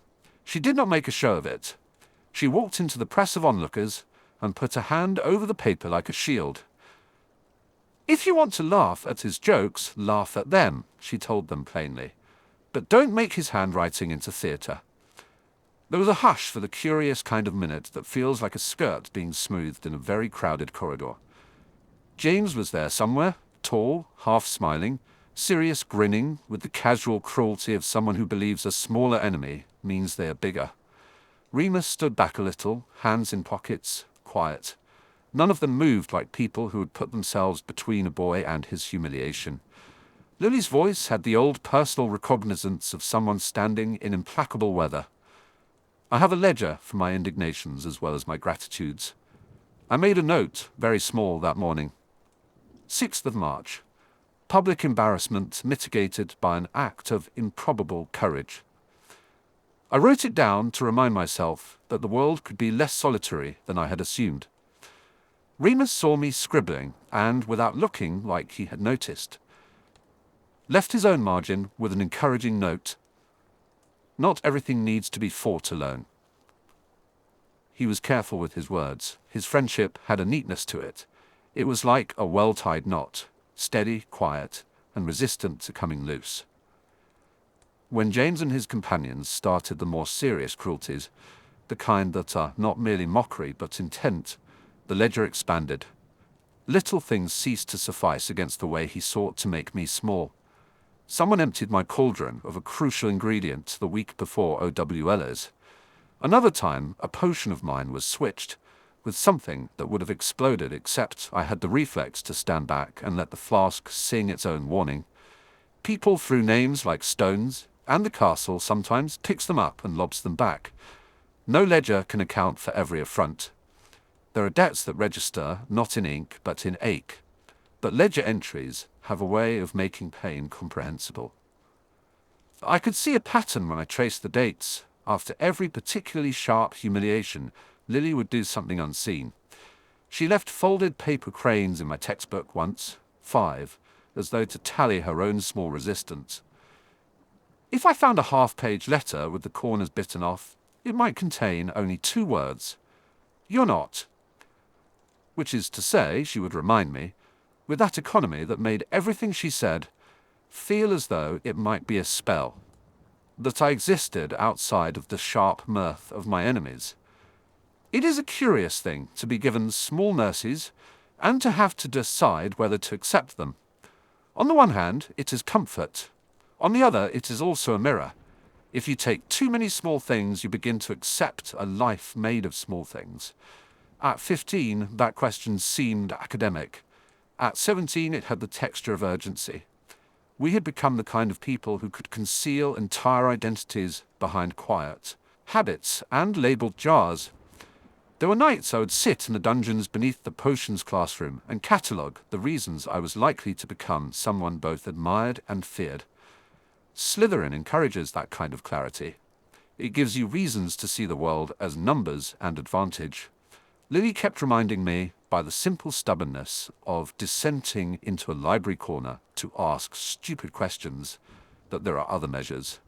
She did not make a show of it. She walked into the press of onlookers and put a hand over the paper like a shield. "If you want to laugh at his jokes, laugh at them," she told them plainly. "But don't make his handwriting into theatre." There was a hush for the curious kind of minute that feels like a skirt being smoothed in a very crowded corridor. James was there somewhere, tall, half smiling, Sirius grinning with the casual cruelty of someone who believes a smaller enemy means they are bigger. Remus stood back a little, hands in pockets, quiet. None of them moved like people who had put themselves between a boy and his humiliation. Lily's voice had the old personal recognizance of someone standing in implacable weather. I have a ledger for my indignations as well as my gratitudes. I made a note, very small, that morning. 6th of March. Public embarrassment mitigated by an act of improbable courage. I wrote it down to remind myself that the world could be less solitary than I had assumed. Remus saw me scribbling and, without looking like he had noticed, left his own margin with an encouraging note. Not everything needs to be fought alone. He was careful with his words. His friendship had a neatness to it. It was like a well-tied knot, steady, quiet, and resistant to coming loose. When James and his companions started the more serious cruelties, the kind that are not merely mockery but intent, the ledger expanded. Little things ceased to suffice against the way he sought to make me small. Someone emptied my cauldron of a crucial ingredient the week before OWL's. Another time, a potion of mine was switched with something that would have exploded, except I had the reflex to stand back and let the flask sing its own warning. People threw names like stones, and the castle sometimes picks them up and lobs them back. No ledger can account for every affront. There are debts that register not in ink but in ache, but ledger entries have a way of making pain comprehensible. I could see a pattern when I traced the dates. After every particularly sharp humiliation, Lily would do something unseen. She left folded paper cranes in my textbook once, 5, as though to tally her own small resistance. If I found a half-page letter with the corners bitten off, it might contain only 2 words. "You're not." Which is to say, she would remind me, with that economy that made everything she said feel as though it might be a spell, that I existed outside of the sharp mirth of my enemies. It is a curious thing to be given small mercies and to have to decide whether to accept them. On the one hand, it is comfort. On the other, it is also a mirror. If you take too many small things, you begin to accept a life made of small things. At 15, that question seemed academic. At 17, it had the texture of urgency. We had become the kind of people who could conceal entire identities behind quiet habits and labeled jars. There were nights I would sit in the dungeons beneath the potions classroom and catalogue the reasons I was likely to become someone both admired and feared. Slytherin encourages that kind of clarity. It gives you reasons to see the world as numbers and advantage. Lily kept reminding me, by the simple stubbornness of dissenting into a library corner to ask stupid questions, that there are other measures.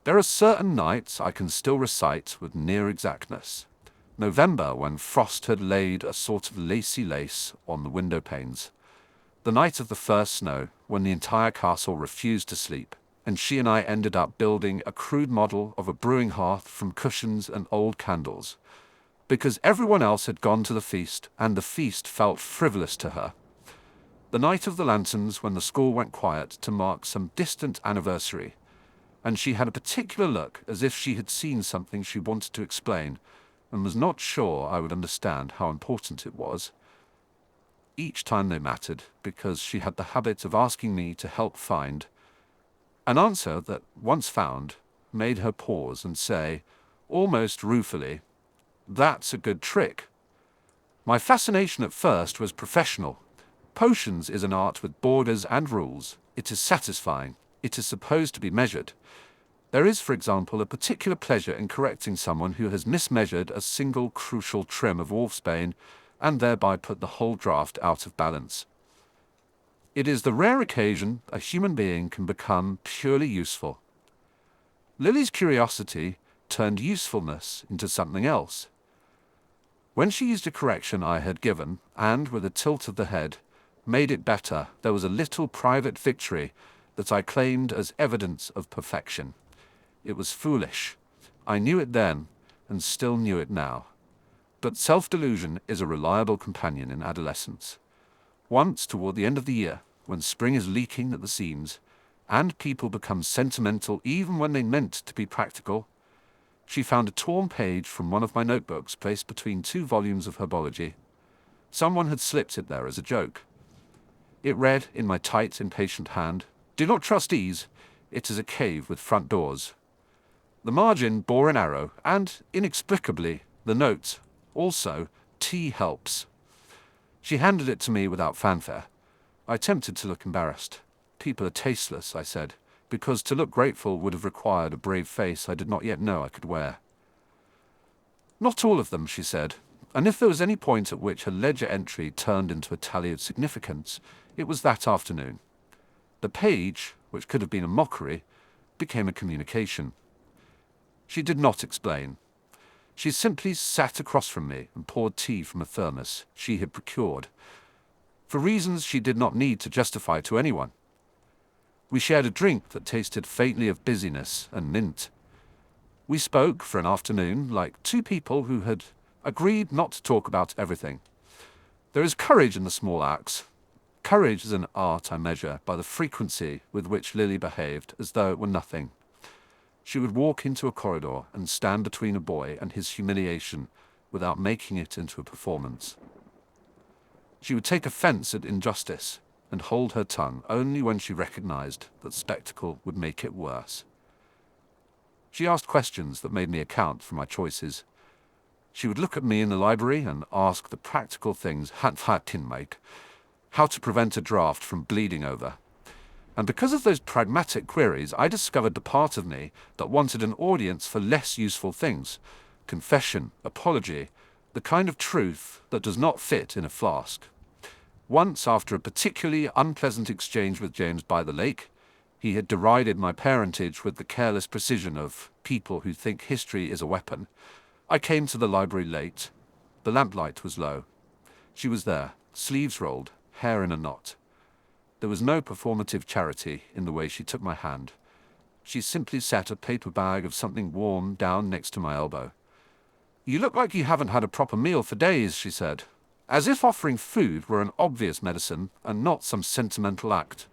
There are certain nights I can still recite with near exactness. November, when frost had laid a sort of lacy lace on the window panes. The night of the first snow, when the entire castle refused to sleep, and she and I ended up building a crude model of a brewing hearth from cushions and old candles, because everyone else had gone to the feast, and the feast felt frivolous to her. The night of the lanterns, when the school went quiet to mark some distant anniversary, and she had a particular look as if she had seen something she wanted to explain, and was not sure I would understand how important it was. Each time they mattered, because she had the habit of asking me to help find an answer that, once found, made her pause and say, almost ruefully, "That's a good trick." My fascination at first was professional. Potions is an art with borders and rules. It is satisfying. It is supposed to be measured. There is, for example, a particular pleasure in correcting someone who has mismeasured a single crucial trim of wolfsbane and thereby put the whole draft out of balance. It is the rare occasion a human being can become purely useful. Lily's curiosity turned usefulness into something else. When she used a correction I had given, and, with a tilt of the head, made it better, there was a little private victory that I claimed as evidence of perfection. It was foolish. I knew it then, and still knew it now. But self-delusion is a reliable companion in adolescence. Once, toward the end of the year, when spring is leaking at the seams, and people become sentimental even when they meant to be practical, she found a torn page from one of my notebooks placed between 2 volumes of herbology. Someone had slipped it there as a joke. It read in my tight, impatient hand, "Do not trust ease. It is a cave with front doors." The margin bore an arrow, and, inexplicably, the note, also, "Tea helps." She handed it to me without fanfare. I attempted to look embarrassed. "People are tasteless," I said, because to look grateful would have required a brave face I did not yet know I could wear. "Not all of them," she said, and if there was any point at which her ledger entry turned into a tally of significance, it was that afternoon. The page, which could have been a mockery, became a communication. She did not explain. She simply sat across from me and poured tea from a thermos she had procured, for reasons she did not need to justify to anyone. We shared a drink that tasted faintly of busyness and mint. We spoke for an afternoon like two people who had agreed not to talk about everything. There is courage in the small acts. Courage is an art I measure by the frequency with which Lily behaved as though it were nothing. She would walk into a corridor and stand between a boy and his humiliation without making it into a performance. She would take offense at injustice and hold her tongue only when she recognized that spectacle would make it worse. She asked questions that made me account for my choices. She would look at me in the library and ask the practical things how to prevent a draft from bleeding over. And because of those pragmatic queries, I discovered the part of me that wanted an audience for less useful things: confession, apology, the kind of truth that does not fit in a flask. Once, after a particularly unpleasant exchange with James by the lake, he had derided my parentage with the careless precision of people who think history is a weapon. I came to the library late. The lamplight was low. She was there, sleeves rolled, hair in a knot. There was no performative charity in the way she took my hand. She simply set a paper bag of something warm down next to my elbow. "You look like you haven't had a proper meal for days," she said, as if offering food were an obvious medicine and not some sentimental act.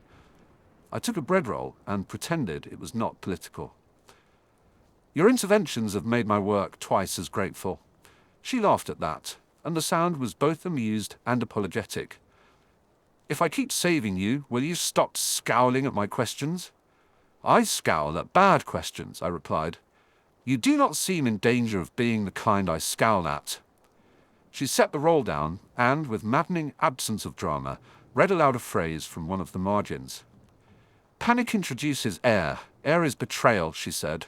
I took a bread roll and pretended it was not political. "Your interventions have made my work twice as grateful." She laughed at that, and the sound was both amused and apologetic. "If I keep saving you, will you stop scowling at my questions?" "I scowl at bad questions," I replied. "You do not seem in danger of being the kind I scowl at." She set the roll down and, with maddening absence of drama, read aloud a phrase from one of the margins. "Panic introduces air. Air is betrayal," she said.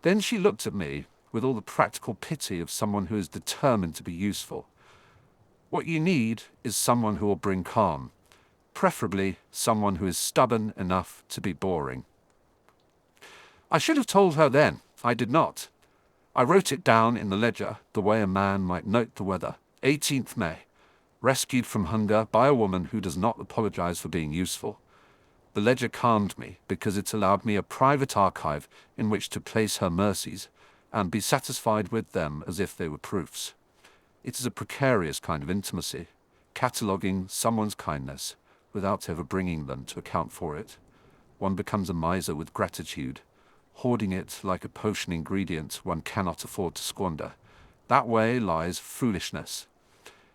Then she looked at me with all the practical pity of someone who is determined to be useful. "What you need is someone who will bring calm, preferably someone who is stubborn enough to be boring." I should have told her then. I did not. I wrote it down in the ledger the way a man might note the weather. 18th May. Rescued from hunger by a woman who does not apologize for being useful. The ledger calmed me because it allowed me a private archive in which to place her mercies and be satisfied with them as if they were proofs. It is a precarious kind of intimacy, cataloguing someone's kindness without ever bringing them to account for it. One becomes a miser with gratitude, hoarding it like a potion ingredient one cannot afford to squander. That way lies foolishness.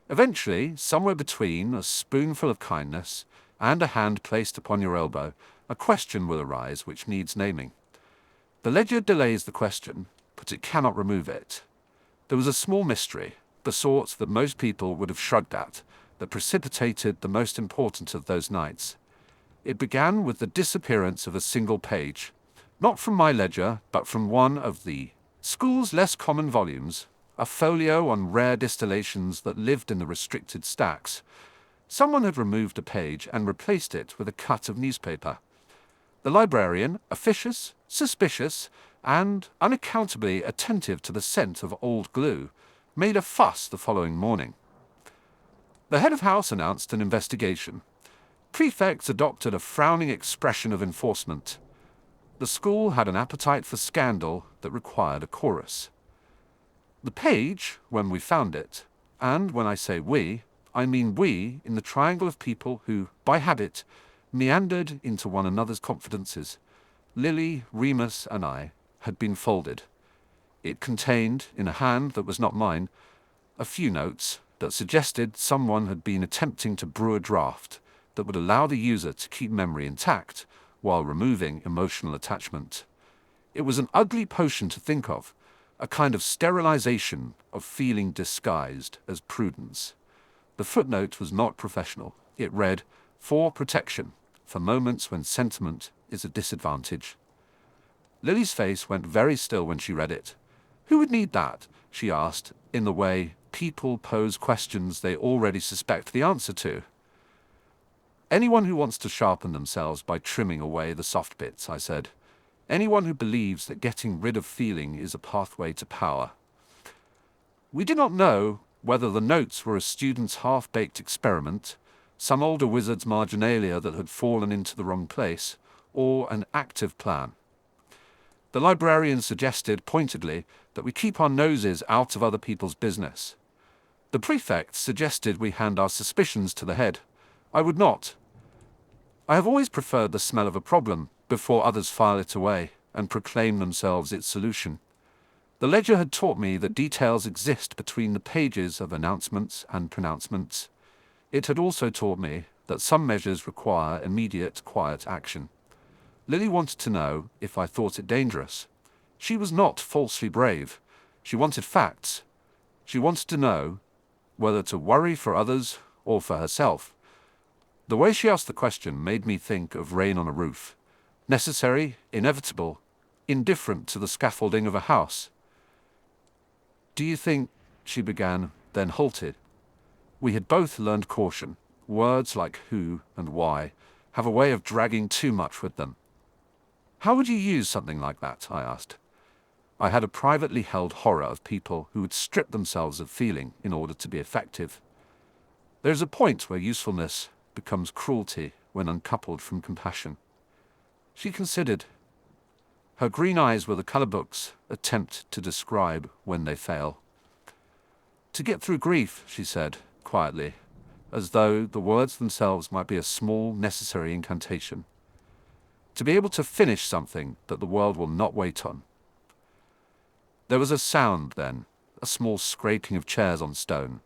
Eventually, somewhere between a spoonful of kindness and a hand placed upon your elbow, a question will arise which needs naming. The ledger delays the question, but it cannot remove it. There was a small mystery, the sort that most people would have shrugged at, that precipitated the most important of those nights. It began with the disappearance of a single page, not from my ledger, but from one of the school's less common volumes, a folio on rare distillations that lived in the restricted stacks. Someone had removed a page and replaced it with a cut of newspaper. The librarian, officious, suspicious, and unaccountably attentive to the scent of old glue, made a fuss the following morning. The head of house announced an investigation. Prefects adopted a frowning expression of enforcement. The school had an appetite for scandal that required a chorus. The page, when we found it, and when I say we, I mean we in the triangle of people who, by habit, meandered into one another's confidences, Lily, Remus, and I, had been folded. It contained, in a hand that was not mine, a few notes that suggested someone had been attempting to brew a draft that would allow the user to keep memory intact while removing emotional attachment. It was an ugly potion to think of, a kind of sterilization of feeling disguised as prudence. The footnote was not professional. It read, "For protection, for moments when sentiment is a disadvantage." Lily's face went very still when she read it. "Who would need that?" she asked, in the way people pose questions they already suspect the answer to. "Anyone who wants to sharpen themselves by trimming away the soft bits," I said. "Anyone who believes that getting rid of feeling is a pathway to power." We did not know whether the notes were a student's half-baked experiment, some older wizard's marginalia that had fallen into the wrong place, or an active plan. The librarian suggested pointedly that we keep our noses out of other people's business. The prefect suggested we hand our suspicions to the head. I would not. I have always preferred the smell of a problem before others file it away and proclaim themselves its solution. The ledger had taught me that details exist between the pages of announcements and pronouncements. It had also taught me that some measures require immediate, quiet action. Lily wanted to know if I thought it dangerous. She was not falsely brave. She wanted facts. She wanted to know whether to worry for others or for herself. The way she asked the question made me think of rain on a roof. Necessary, inevitable, indifferent to the scaffolding of a house. "Do you think," she began, then halted. We had both learned caution. Words like who and why have a way of dragging too much with them. "How would you use something like that?" I asked. I had a privately held horror of people who would strip themselves of feeling in order to be effective. There is a point where usefulness becomes cruelty when uncoupled from compassion. She considered. Her green eyes were the color books attempt to describe when they fail. "To get through grief," she said, quietly, as though the words themselves might be a small, necessary incantation. "To be able to finish something that the world will not wait on." There was a sound then, a small scraping of chairs on stone,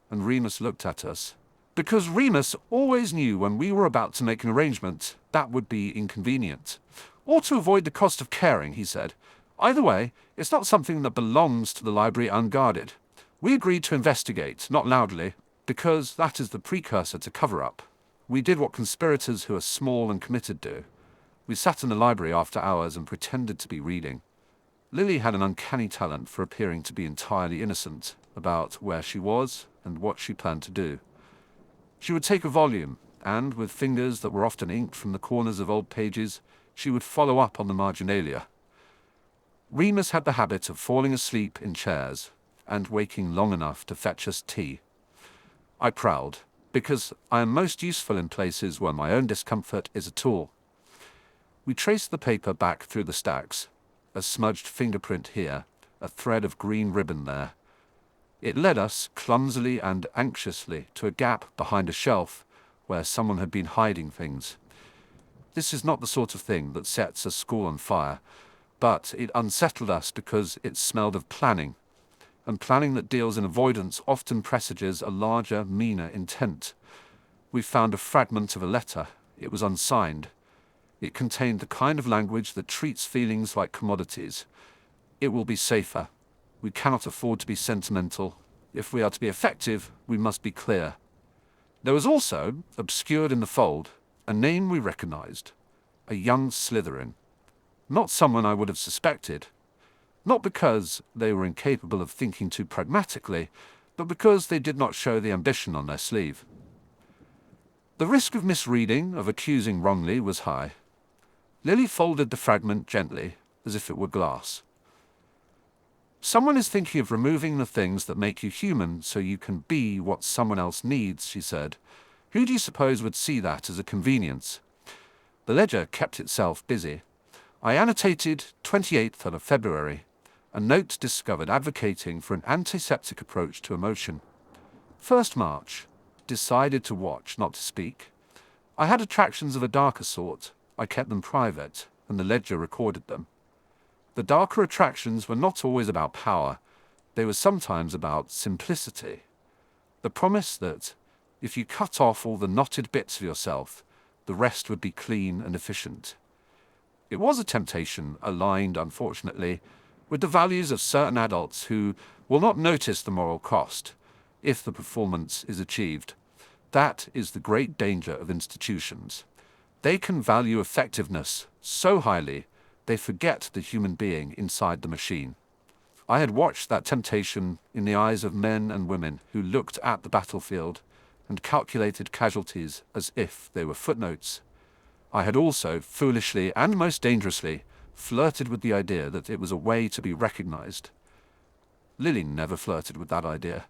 and Remus looked at us. Because Remus always knew when we were about to make an arrangement that would be inconvenient. "Or to avoid the cost of caring," he said. "Either way, it's not something that belongs to the library unguarded. We agreed to investigate, not loudly, because that is the precursor to cover-up. We did what conspirators who are small and committed do. We sat in the library after hours and pretended to be reading." Lily had an uncanny talent for appearing to be entirely innocent about where she was and what she planned to do. She would take a volume, and, with fingers that were often inked from the corners of old pages, she would follow up on the marginalia. Remus had the habit of falling asleep in chairs and waking long enough to fetch us tea. I prowled, because I am most useful in places where my own discomfort is a tool. We traced the paper back through the stacks, a smudged fingerprint here, a thread of green ribbon there. It led us, clumsily and anxiously, to a gap behind a shelf where someone had been hiding things. This is not the sort of thing that sets a school on fire, but it unsettled us because it smelled of planning, and planning that deals in avoidance often presages a larger, meaner intent. We found a fragment of a letter. It was unsigned. It contained the kind of language that treats feelings like commodities. "It will be safer. We cannot afford to be sentimental. If we are to be effective, we must be clear." There was also, obscured in the fold, a name we recognized. A young Slytherin. Not someone I would have suspected. Not because they were incapable of thinking too pragmatically, but because they did not show the ambition on their sleeve. The risk of misreading, of accusing wrongly, was high. Lily folded the fragment gently, as if it were glass. "Someone is thinking of removing the things that make you human so you can be what someone else needs," she said. "Who do you suppose would see that as a convenience?" The ledger kept itself busy. I annotated 28th of February, a note discovered advocating for an antiseptic approach to emotion. 1st March, decided to watch, not to speak. I had attractions of a darker sort. I kept them private, and the ledger recorded them. The darker attractions were not always about power. They were sometimes about simplicity. The promise that, if you cut off all the knotted bits of yourself, the rest would be clean and efficient. It was a temptation aligned, unfortunately, with the values of certain adults who will not notice the moral cost, if the performance is achieved. That is the great danger of institutions. They can value effectiveness so highly they forget the human being inside the machine. I had watched that temptation in the eyes of men and women who looked at the battlefield and calculated casualties as if they were footnotes. I had also, foolishly and most dangerously, flirted with the idea that it was a way to be recognized. Lily never flirted with that idea.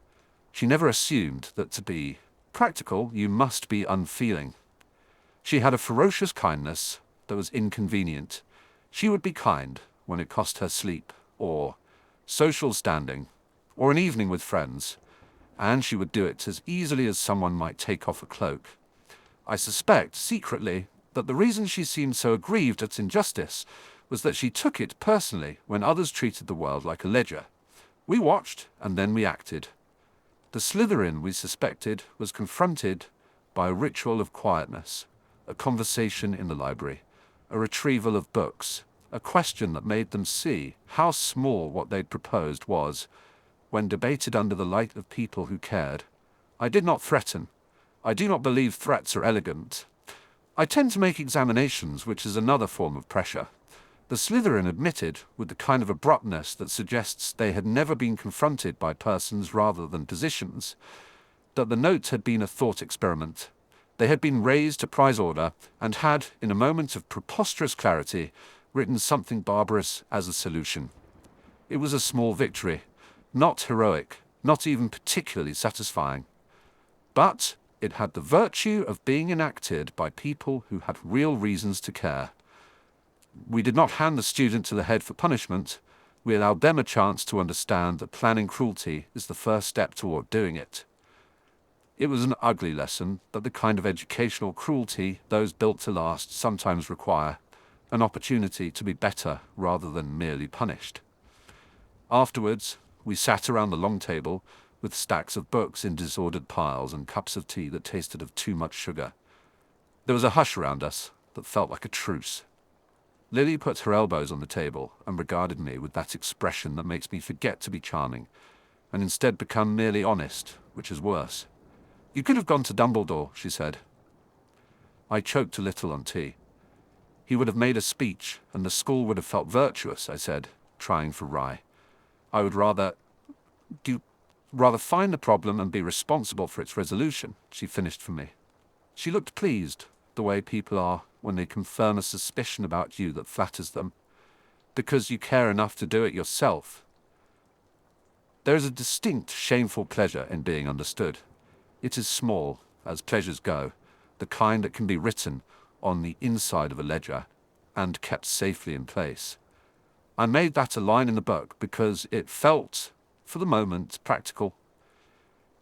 She never assumed that to be practical, you must be unfeeling. She had a ferocious kindness that was inconvenient. She would be kind when it cost her sleep, or social standing, or an evening with friends, and she would do it as easily as someone might take off a cloak. I suspect, secretly, that the reason she seemed so aggrieved at injustice was that she took it personally when others treated the world like a ledger. We watched, and then we acted. The Slytherin, we suspected, was confronted by a ritual of quietness, a conversation in the library, a retrieval of books, a question that made them see how small what they'd proposed was, when debated under the light of people who cared. I did not threaten. I do not believe threats are elegant. I tend to make examinations, which is another form of pressure. The Slytherin admitted, with the kind of abruptness that suggests they had never been confronted by persons rather than positions, that the note had been a thought experiment. They had been raised to prize order and had, in a moment of preposterous clarity, written something barbarous as a solution. It was a small victory, not heroic, not even particularly satisfying. But it had the virtue of being enacted by people who had real reasons to care. We did not hand the student to the head for punishment. We allowed them a chance to understand that planning cruelty is the first step toward doing it. It was an ugly lesson that the kind of educational cruelty those built to last sometimes require, an opportunity to be better rather than merely punished. Afterwards, we sat around the long table with stacks of books in disordered piles and cups of tea that tasted of too much sugar. There was a hush around us that felt like a truce. Lily put her elbows on the table and regarded me with that expression that makes me forget to be charming, and instead become merely honest, which is worse. "You could have gone to Dumbledore," she said. I choked a little on tea. "He would have made a speech, and the school would have felt virtuous," I said, trying for wry. "I would rather find the problem and be responsible for its resolution," she finished for me. She looked pleased, the way people are when they confirm a suspicion about you that flatters them, because you care enough to do it yourself. There is a distinct, shameful pleasure in being understood. It is small, as pleasures go, the kind that can be written on the inside of a ledger and kept safely in place. I made that a line in the book because it felt, for the moment, practical.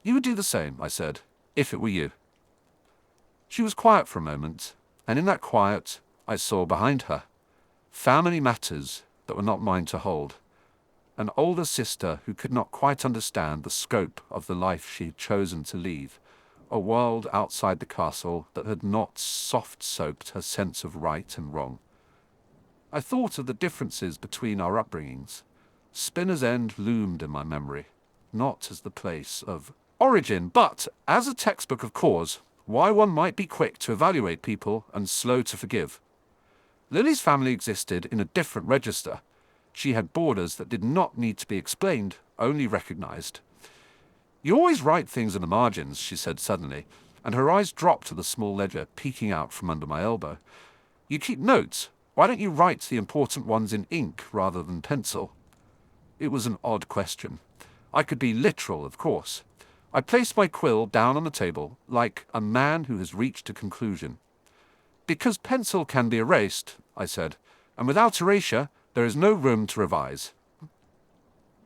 "You would do the same," I said, "if it were you." She was quiet for a moment, and in that quiet I saw behind her family matters that were not mine to hold, an older sister who could not quite understand the scope of the life she had chosen to leave, a world outside the castle that had not soft-soaped her sense of right and wrong. I thought of the differences between our upbringings. Spinner's End loomed in my memory, not as the place of origin, but as a textbook of cause, why one might be quick to evaluate people and slow to forgive. Lily's family existed in a different register. She had borders that did not need to be explained, only recognized. "You always write things in the margins," she said suddenly, and her eyes dropped to the small ledger peeking out from under my elbow. "You keep notes. Why don't you write the important ones in ink rather than pencil?" It was an odd question. I could be literal, of course. I placed my quill down on the table, like a man who has reached a conclusion. "Because pencil can be erased," I said, "and without erasure, there is no room to revise."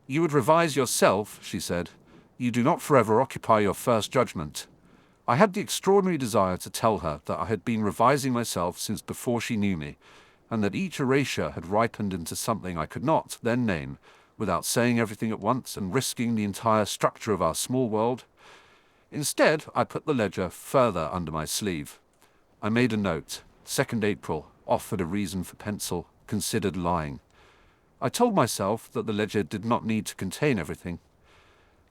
"You would revise yourself," she said. "You do not forever occupy your first judgment." I had the extraordinary desire to tell her that I had been revising myself since before she knew me, and that each erasure had ripened into something I could not then name, without saying everything at once and risking the entire structure of our small world. Instead, I put the ledger further under my sleeve. I made a note. 2nd April, offered a reason for pencil, considered lying. I told myself that the ledger did not need to contain everything.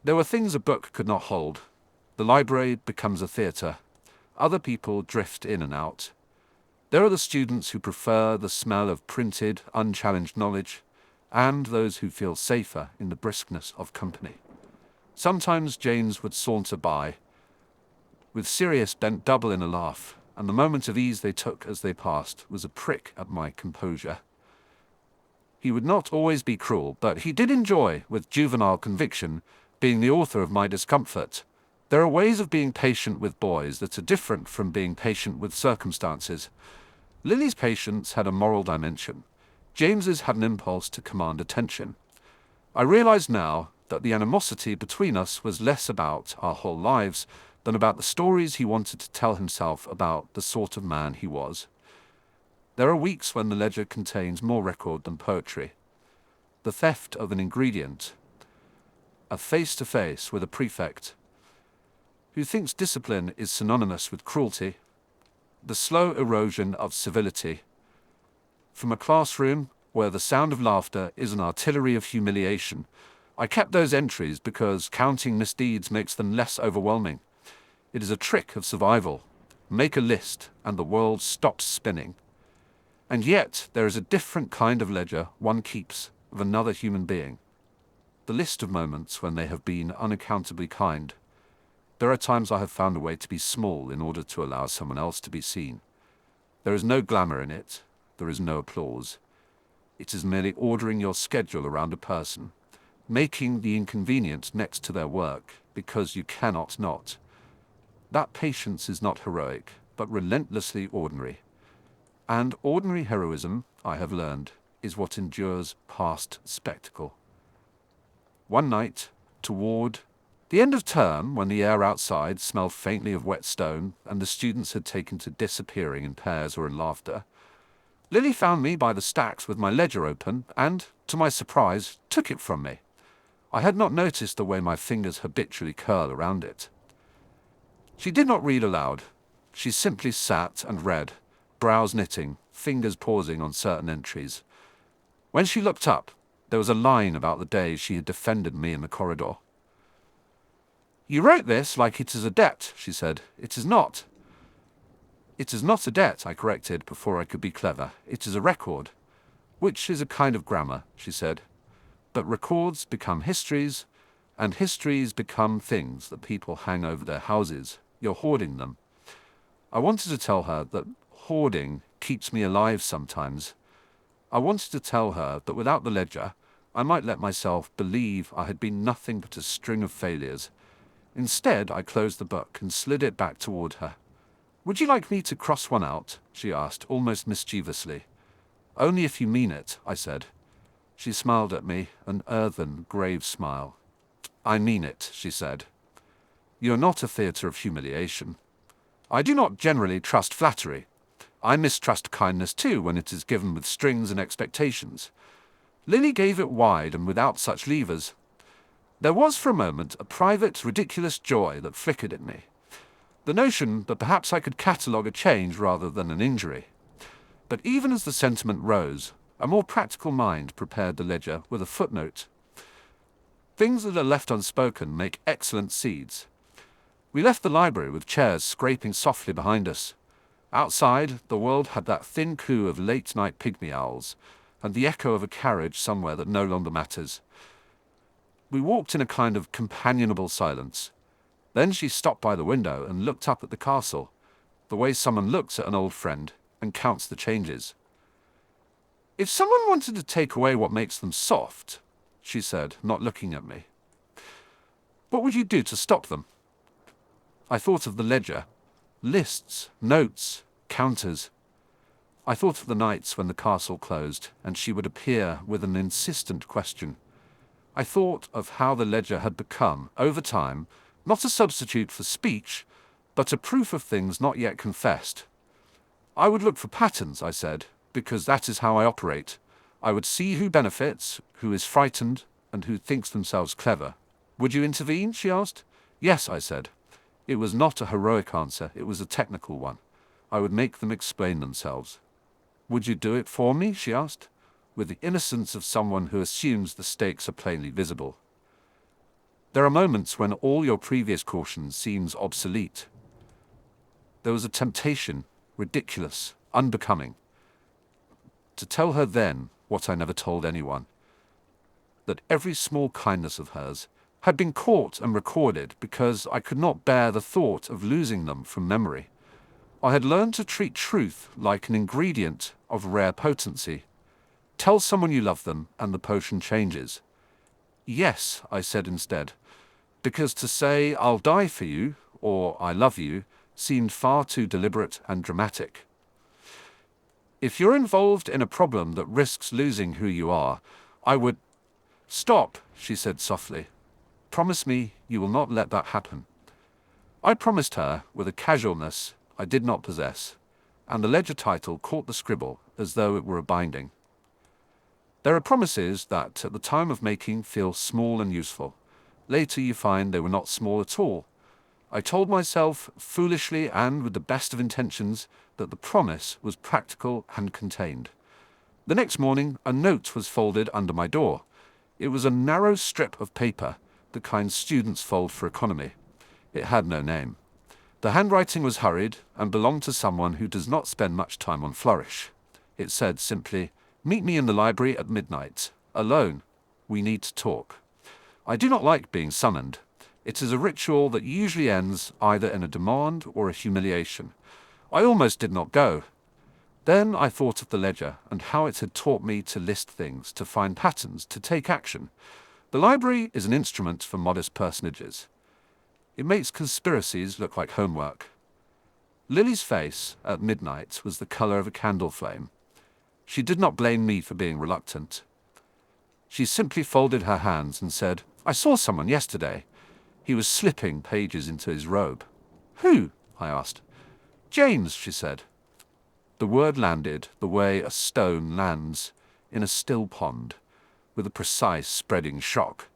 There were things a book could not hold. The library becomes a theatre. Other people drift in and out. There are the students who prefer the smell of printed, unchallenged knowledge, and those who feel safer in the briskness of company. Sometimes James would saunter by, with Sirius bent double in a laugh, and the moment of ease they took as they passed was a prick at my composure. He would not always be cruel, but he did enjoy, with juvenile conviction, being the author of my discomfort. There are ways of being patient with boys that are different from being patient with circumstances. Lily's patience had a moral dimension. James's had an impulse to command attention. I realize now that the animosity between us was less about our whole lives than about the stories he wanted to tell himself about the sort of man he was. There are weeks when the ledger contains more record than poetry. The theft of an ingredient, a face-to-face with a prefect who thinks discipline is synonymous with cruelty, the slow erosion of civility, from a classroom where the sound of laughter is an artillery of humiliation. I kept those entries because counting misdeeds makes them less overwhelming. It is a trick of survival. Make a list, and the world stops spinning. And yet, there is a different kind of ledger one keeps of another human being. The list of moments when they have been unaccountably kind. There are times I have found a way to be small in order to allow someone else to be seen. There is no glamour in it. There is no applause. It is merely ordering your schedule around a person, making the inconvenient next to their work, because you cannot not. That patience is not heroic, but relentlessly ordinary. And ordinary heroism, I have learned, is what endures past spectacle. One night, toward the end of term, when the air outside smelled faintly of wet stone and the students had taken to disappearing in pairs or in laughter, Lily found me by the stacks with my ledger open and, to my surprise, took it from me. I had not noticed the way my fingers habitually curl around it. She did not read aloud. She simply sat and read, brows knitting, fingers pausing on certain entries. When she looked up, there was a line about the day she had defended me in the corridor. "You wrote this like it is a debt," she said. "It is not." "It is not a debt," I corrected before I could be clever. "It is a record." "Which is a kind of grammar," she said. "But records become histories, and histories become things that people hang over their houses. You're hoarding them." I wanted to tell her that hoarding keeps me alive sometimes. I wanted to tell her that without the ledger, I might let myself believe I had been nothing but a string of failures. Instead, I closed the book and slid it back toward her. "Would you like me to cross one out?" she asked, almost mischievously. "Only if you mean it," I said. She smiled at me, an earthen, grave smile. "I mean it," she said. "You're not a theatre of humiliation. I do not generally trust flattery. I mistrust kindness too when it is given with strings and expectations." Lily gave it wide and without such levers. There was for a moment a private, ridiculous joy that flickered in me. The notion that perhaps I could catalogue a change rather than an injury. But even as the sentiment rose, a more practical mind prepared the ledger with a footnote. Things that are left unspoken make excellent seeds. We left the library with chairs scraping softly behind us. Outside, the world had that thin coo of late-night pygmy owls, and the echo of a carriage somewhere that no longer matters. We walked in a kind of companionable silence. Then she stopped by the window and looked up at the castle, the way someone looks at an old friend and counts the changes. "If someone wanted to take away what makes them soft," she said, not looking at me, "what would you do to stop them?" I thought of the ledger. Lists, notes, counters. I thought of the nights when the castle closed, and she would appear with an insistent question. I thought of how the ledger had become, over time, not a substitute for speech, but a proof of things not yet confessed. "I would look for patterns," I said, "because that is how I operate. I would see who benefits, who is frightened, and who thinks themselves clever." "Would you intervene?" she asked. "Yes," I said. It was not a heroic answer, it was a technical one. I would make them explain themselves. "Would you do it for me?" she asked, with the innocence of someone who assumes the stakes are plainly visible. There are moments when all your previous caution seems obsolete. There was a temptation, ridiculous, unbecoming, to tell her then what I never told anyone, that every small kindness of hers had been caught and recorded because I could not bear the thought of losing them from memory. I had learned to treat truth like an ingredient of rare potency. Tell someone you love them and the potion changes. Yes, I said instead, because to say I'll die for you or I love you seemed far too deliberate and dramatic. If you're involved in a problem that risks losing who you are, I would... Stop, she said softly. Promise me you will not let that happen. I promised her with a casualness I did not possess, and the ledger title caught the scribble as though it were a binding. There are promises that at the time of making feel small and useful. Later you find they were not small at all. I told myself, foolishly and with the best of intentions, that the promise was practical and contained. The next morning a note was folded under my door. It was a narrow strip of paper, the kind students fold for economy. It had no name. The handwriting was hurried and belonged to someone who does not spend much time on flourish. It said simply, "Meet me in the library at midnight. Alone. We need to talk." I do not like being summoned. It is a ritual that usually ends either in a demand or a humiliation. I almost did not go. Then I thought of the ledger and how it had taught me to list things, to find patterns, to take action. The library is an instrument for modest personages. It makes conspiracies look like homework. Lily's face at midnight was the color of a candle flame. She did not blame me for being reluctant. She simply folded her hands and said, "I saw someone yesterday. He was slipping pages into his robe." "Who?" I asked. "James," she said. The word landed the way a stone lands in a still pond, with a precise spreading shock.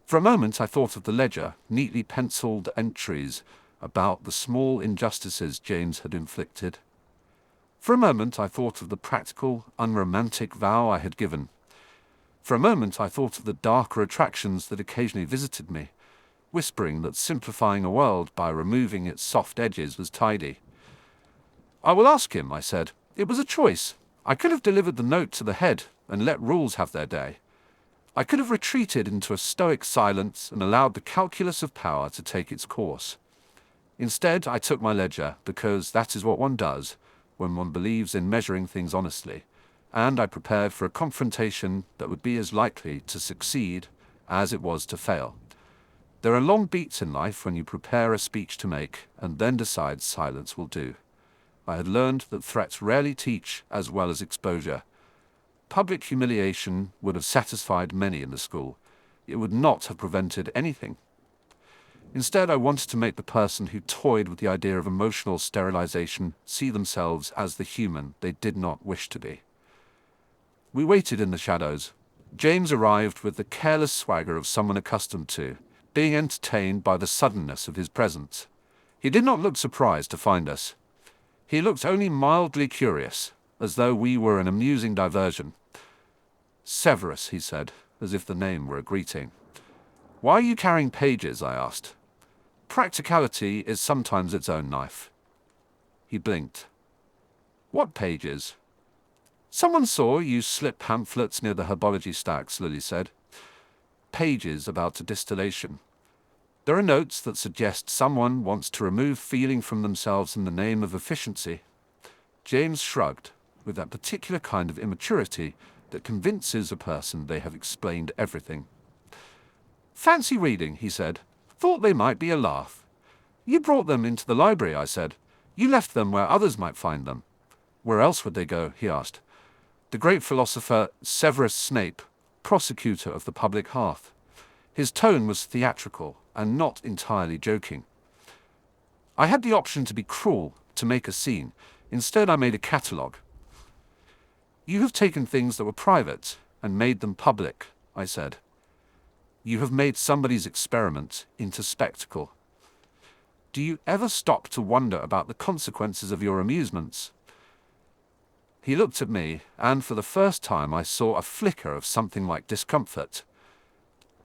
For a moment I thought of the ledger, neatly penciled entries about the small injustices James had inflicted. For a moment I thought of the practical, unromantic vow I had given. For a moment I thought of the darker attractions that occasionally visited me, whispering that simplifying a world by removing its soft edges was tidy. "I will ask him," I said. It was a choice. I could have delivered the note to the head and let rules have their day. I could have retreated into a stoic silence and allowed the calculus of power to take its course. Instead, I took my ledger, because that is what one does when one believes in measuring things honestly, and I prepared for a confrontation that would be as likely to succeed as it was to fail. There are long beats in life when you prepare a speech to make and then decide silence will do. I had learned that threats rarely teach as well as exposure. Public humiliation would have satisfied many in the school. It would not have prevented anything. Instead, I wanted to make the person who toyed with the idea of emotional sterilization see themselves as the human they did not wish to be. We waited in the shadows. James arrived with the careless swagger of someone accustomed to being entertained by the suddenness of his presence. He did not look surprised to find us. He looked only mildly curious, as though we were an amusing diversion. "Severus," he said, as if the name were a greeting. "Why are you carrying pages?" I asked. "Practicality is sometimes its own knife." He blinked. "What pages?" "Someone saw you slip pamphlets near the herbology stacks," Lily said. "Pages about a distillation. There are notes that suggest someone wants to remove feeling from themselves in the name of efficiency." James shrugged, with that particular kind of immaturity that convinces a person they have explained everything. "Fancy reading," he said. "Thought they might be a laugh." "You brought them into the library," I said. "You left them where others might find them." "Where else would they go?" he asked. "The great philosopher Severus Snape, prosecutor of the public hearth." His tone was theatrical and not entirely joking. I had the option to be cruel, to make a scene. Instead, I made a catalogue. "You have taken things that were private and made them public," I said. "You have made somebody's experiment into spectacle. Do you ever stop to wonder about the consequences of your amusements?" He looked at me, and for the first time I saw a flicker of something like discomfort.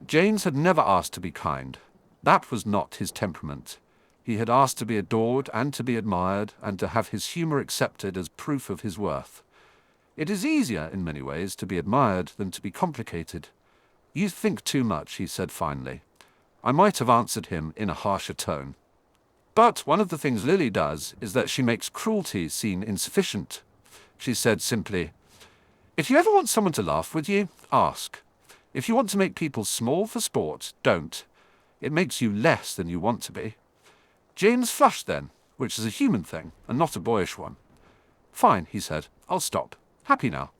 James had never asked to be kind. That was not his temperament. He had asked to be adored and to be admired and to have his humor accepted as proof of his worth. It is easier, in many ways, to be admired than to be complicated. You think too much, he said finally. I might have answered him in a harsher tone. But one of the things Lily does is that she makes cruelty seem insufficient. She said simply, if you ever want someone to laugh with you, ask. If you want to make people small for sport, don't. It makes you less than you want to be. James flushed then, which is a human thing, and not a boyish one. Fine, he said. I'll stop. Happy now.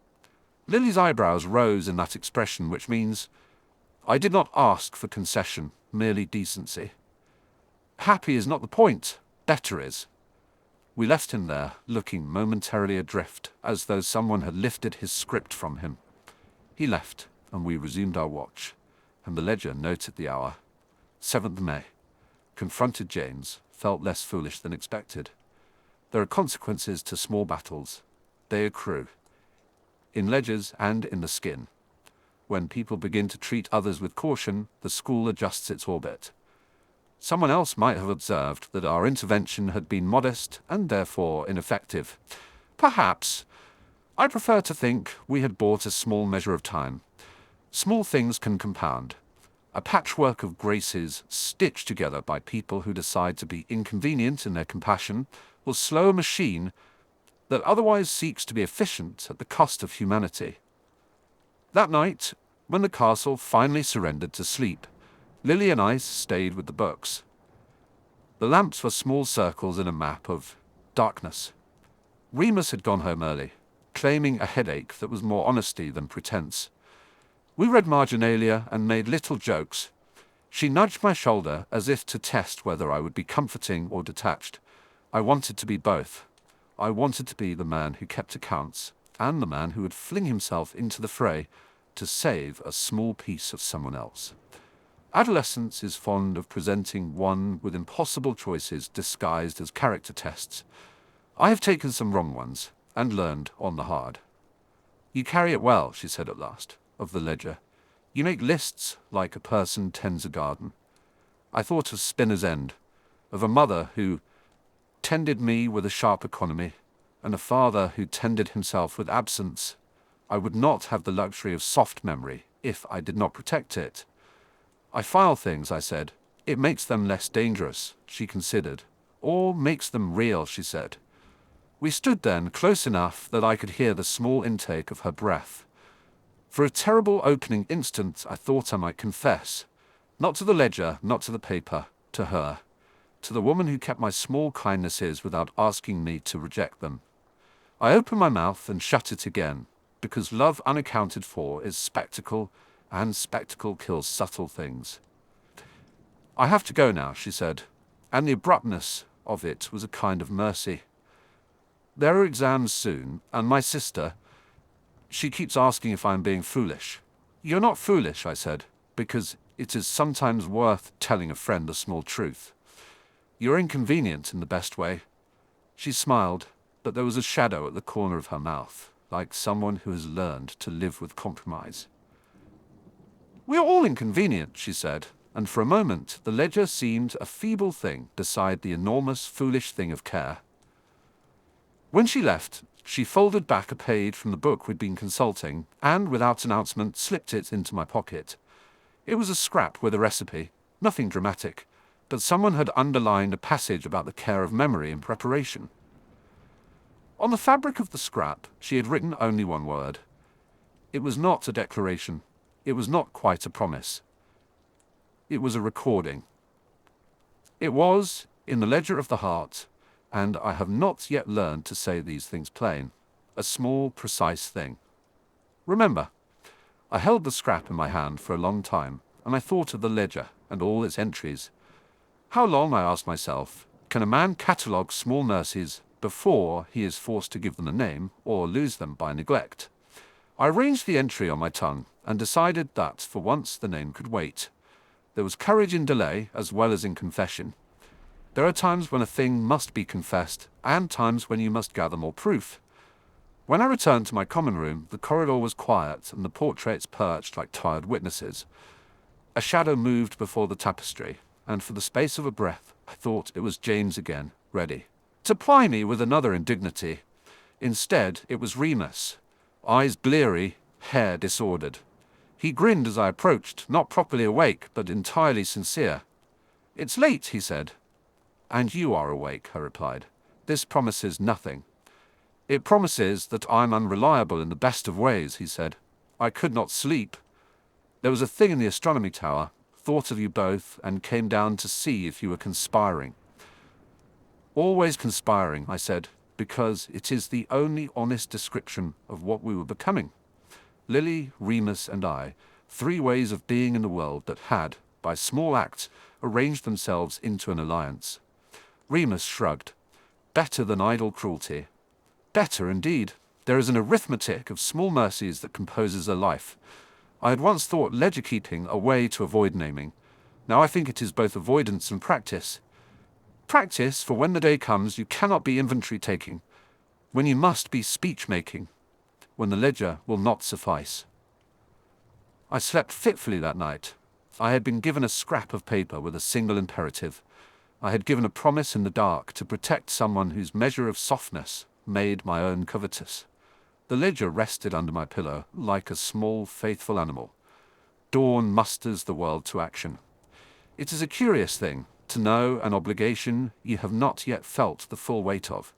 Lily's eyebrows rose in that expression, which means, I did not ask for concession, merely decency. Happy is not the point. Better is. We left him there, looking momentarily adrift, as though someone had lifted his script from him. He left, and we resumed our watch, and the ledger noted the hour. 7th May. Confronted James, felt less foolish than expected. There are consequences to small battles. They accrue. In ledgers and in the skin. When people begin to treat others with caution, the school adjusts its orbit. Someone else might have observed that our intervention had been modest and therefore ineffective. Perhaps. I prefer to think we had bought a small measure of time. Small things can compound. A patchwork of graces stitched together by people who decide to be inconvenient in their compassion will slow a machine that otherwise seeks to be efficient at the cost of humanity. That night, when the castle finally surrendered to sleep, Lily and I stayed with the books. The lamps were small circles in a map of darkness. Remus had gone home early, claiming a headache that was more honesty than pretense. We read marginalia and made little jokes. She nudged my shoulder as if to test whether I would be comforting or detached. I wanted to be both. I wanted to be the man who kept accounts and the man who would fling himself into the fray to save a small piece of someone else. Adolescence is fond of presenting one with impossible choices disguised as character tests. I have taken some wrong ones and learned on the hard. You carry it well, she said at last, of the ledger. You make lists like a person tends a garden. I thought of Spinner's End, of a mother who tended me with a sharp economy, and a father who tended himself with absence. I would not have the luxury of soft memory if I did not protect it. I file things, I said. It makes them less dangerous, she considered. Or makes them real, she said. We stood then close enough that I could hear the small intake of her breath. For a terrible opening instant I thought I might confess. Not to the ledger, not to the paper, to her. To the woman who kept my small kindnesses without asking me to reject them. I opened my mouth and shut it again, because love unaccounted for is spectacle, and spectacle kills subtle things. I have to go now, she said, and the abruptness of it was a kind of mercy. There are exams soon, and my sister, she keeps asking if I'm being foolish. You're not foolish, I said, because it is sometimes worth telling a friend a small truth. You're inconvenient in the best way. She smiled, but there was a shadow at the corner of her mouth, like someone who has learned to live with compromise. We are all inconvenient, she said, and for a moment the ledger seemed a feeble thing beside the enormous, foolish thing of care. When she left, she folded back a page from the book we'd been consulting, and without announcement slipped it into my pocket. It was a scrap with a recipe, nothing dramatic, but someone had underlined a passage about the care of memory in preparation. On the fabric of the scrap, she had written only one word. It was not a declaration. It was not quite a promise. It was a recording. It was, in the ledger of the heart, and I have not yet learned to say these things plain, a small, precise thing. Remember, I held the scrap in my hand for a long time, and I thought of the ledger and all its entries. How long, I asked myself, can a man catalogue small mercies before he is forced to give them a name or lose them by neglect? I arranged the entry on my tongue and decided that, for once, the name could wait. There was courage in delay as well as in confession. There are times when a thing must be confessed, and times when you must gather more proof. When I returned to my common room, the corridor was quiet and the portraits perched like tired witnesses. A shadow moved before the tapestry, and for the space of a breath I thought it was James again, ready to ply me with another indignity. Instead, it was Remus, eyes bleary, hair disordered. He grinned as I approached, not properly awake, but entirely sincere. "It's late," he said. "And you are awake," I replied. "This promises nothing." "It promises that I'm unreliable in the best of ways," he said. "I could not sleep. There was a thing in the astronomy tower, thought of you both, and came down to see if you were conspiring." "Always conspiring," I said, "because it is the only honest description of what we were becoming. Lily, Remus, and I, 3 ways of being in the world that had, by small acts, arranged themselves into an alliance." Remus shrugged. "Better than idle cruelty." "Better, indeed. There is an arithmetic of small mercies that composes a life. I had once thought ledger-keeping a way to avoid naming. Now I think it is both avoidance and practice. Practice, for when the day comes you cannot be inventory-taking, when you must be speech-making, when the ledger will not suffice." I slept fitfully that night. I had been given a scrap of paper with a single imperative. I had given a promise in the dark to protect someone whose measure of softness made my own covetous. The ledger rested under my pillow like a small, faithful animal. Dawn musters the world to action. It is a curious thing to know an obligation you have not yet felt the full weight of.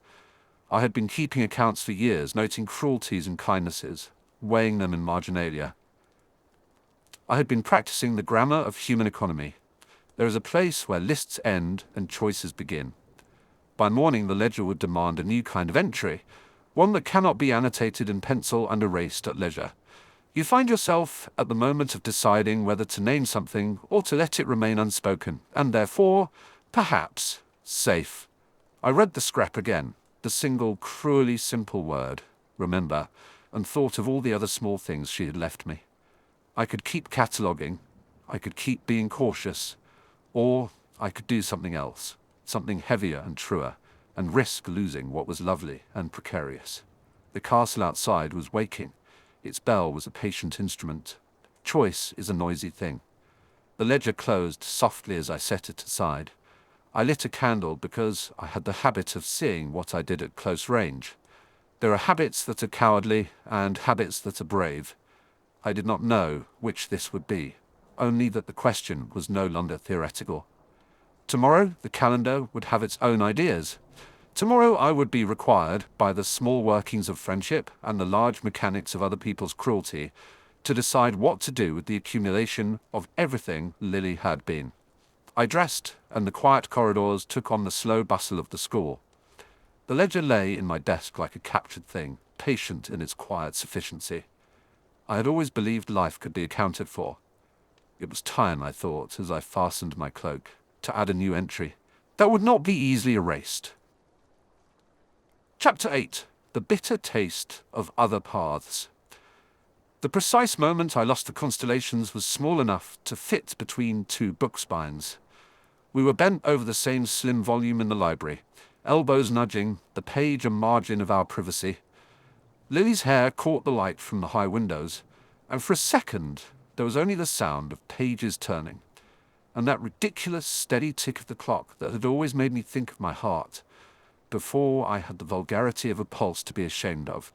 I had been keeping accounts for years, noting cruelties and kindnesses, weighing them in marginalia. I had been practicing the grammar of human economy. There is a place where lists end and choices begin. By morning the ledger would demand a new kind of entry, one that cannot be annotated in pencil and erased at leisure. You find yourself at the moment of deciding whether to name something or to let it remain unspoken, and therefore, perhaps, safe. I read the scrap again, the single cruelly simple word, "remember," and thought of all the other small things she had left me. I could keep cataloguing, I could keep being cautious, or I could do something else, something heavier and truer, and risk losing what was lovely and precarious. The castle outside was waking. Its bell was a patient instrument. Choice is a noisy thing. The ledger closed softly as I set it aside. I lit a candle because I had the habit of seeing what I did at close range. There are habits that are cowardly and habits that are brave. I did not know which this would be, only that the question was no longer theoretical. Tomorrow the calendar would have its own ideas. Tomorrow I would be required, by the small workings of friendship and the large mechanics of other people's cruelty, to decide what to do with the accumulation of everything Lily had been. I dressed, and the quiet corridors took on the slow bustle of the school. The ledger lay in my desk like a captured thing, patient in its quiet sufficiency. I had always believed life could be accounted for. It was time, I thought, as I fastened my cloak, to add a new entry that would not be easily erased. Chapter 8. The Bitter Taste of Other Paths. The precise moment I lost the constellations was small enough to fit between 2 book spines. We were bent over the same slim volume in the library, elbows nudging, the page a margin of our privacy. Lily's hair caught the light from the high windows, and for a second there was only the sound of pages turning, and that ridiculous steady tick of the clock that had always made me think of my heart, before I had the vulgarity of a pulse to be ashamed of.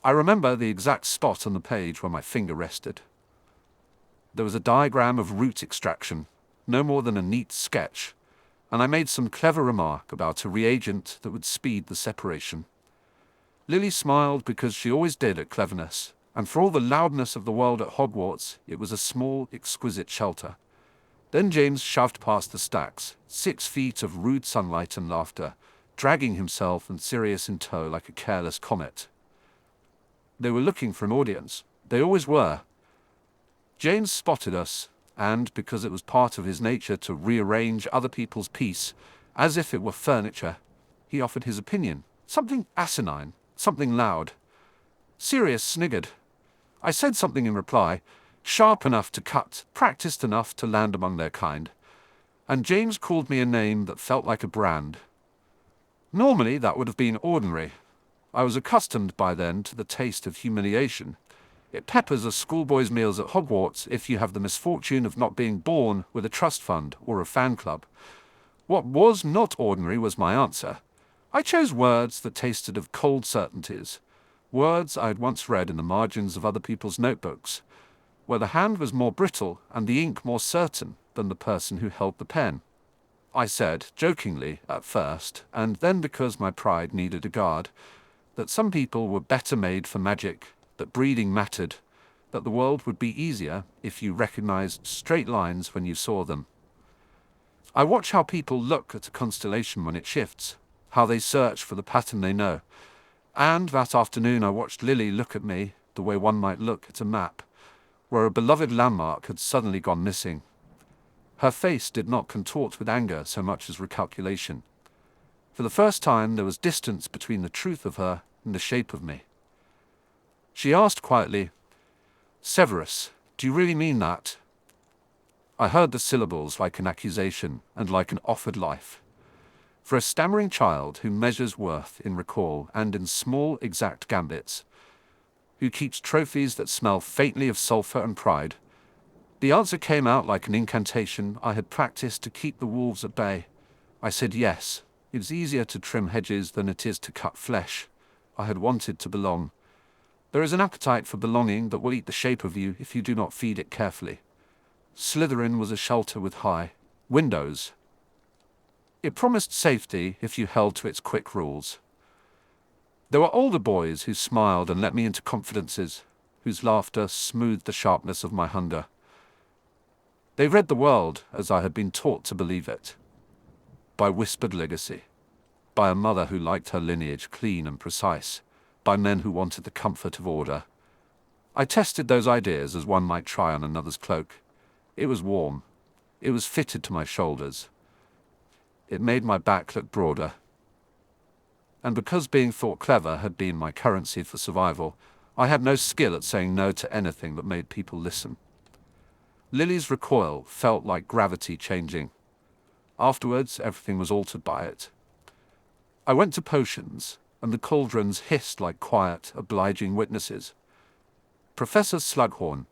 I remember the exact spot on the page where my finger rested. There was a diagram of root extraction, no more than a neat sketch, and I made some clever remark about a reagent that would speed the separation. Lily smiled because she always did at cleverness, and for all the loudness of the world at Hogwarts, it was a small, exquisite shelter. Then James shoved past the stacks, 6 feet of rude sunlight and laughter, dragging himself and Sirius in tow like a careless comet. They were looking for an audience. They always were. James spotted us, and, because it was part of his nature to rearrange other people's piece, as if it were furniture, he offered his opinion. Something asinine, something loud. Sirius sniggered. I said something in reply, sharp enough to cut, practiced enough to land among their kind, and James called me a name that felt like a brand. Normally that would have been ordinary. I was accustomed by then to the taste of humiliation. It peppers a schoolboy's meals at Hogwarts if you have the misfortune of not being born with a trust fund or a fan club. What was not ordinary was my answer. I chose words that tasted of cold certainties, words I had once read in the margins of other people's notebooks, where the hand was more brittle and the ink more certain than the person who held the pen. I said, jokingly at first, and then because my pride needed a guard, that some people were better made for magic, that breeding mattered, that the world would be easier if you recognized straight lines when you saw them. I watch how people look at a constellation when it shifts, how they search for the pattern they know. And that afternoon I watched Lily look at me the way one might look at a map, where a beloved landmark had suddenly gone missing. Her face did not contort with anger so much as recalculation. For the first time there was distance between the truth of her and the shape of me. She asked quietly, "Severus, do you really mean that?" I heard the syllables like an accusation and like an offered life. For a stammering child who measures worth in recall and in small exact gambits, who keeps trophies that smell faintly of sulphur and pride, the answer came out like an incantation I had practiced to keep the wolves at bay. I said yes. It is easier to trim hedges than it is to cut flesh. I had wanted to belong. There is an appetite for belonging that will eat the shape of you if you do not feed it carefully. Slytherin was a shelter with high windows. It promised safety if you held to its quick rules. There were older boys who smiled and let me into confidences, whose laughter smoothed the sharpness of my hunger. They read the world as I had been taught to believe it, by whispered legacy, by a mother who liked her lineage clean and precise, by men who wanted the comfort of order. I tested those ideas as one might try on another's cloak. It was warm. It was fitted to my shoulders. It made my back look broader. And because being thought clever had been my currency for survival, I had no skill at saying no to anything that made people listen. Lily's recoil felt like gravity changing. Afterwards, everything was altered by it. I went to potions, and the cauldrons hissed like quiet, obliging witnesses. Professor Slughorn,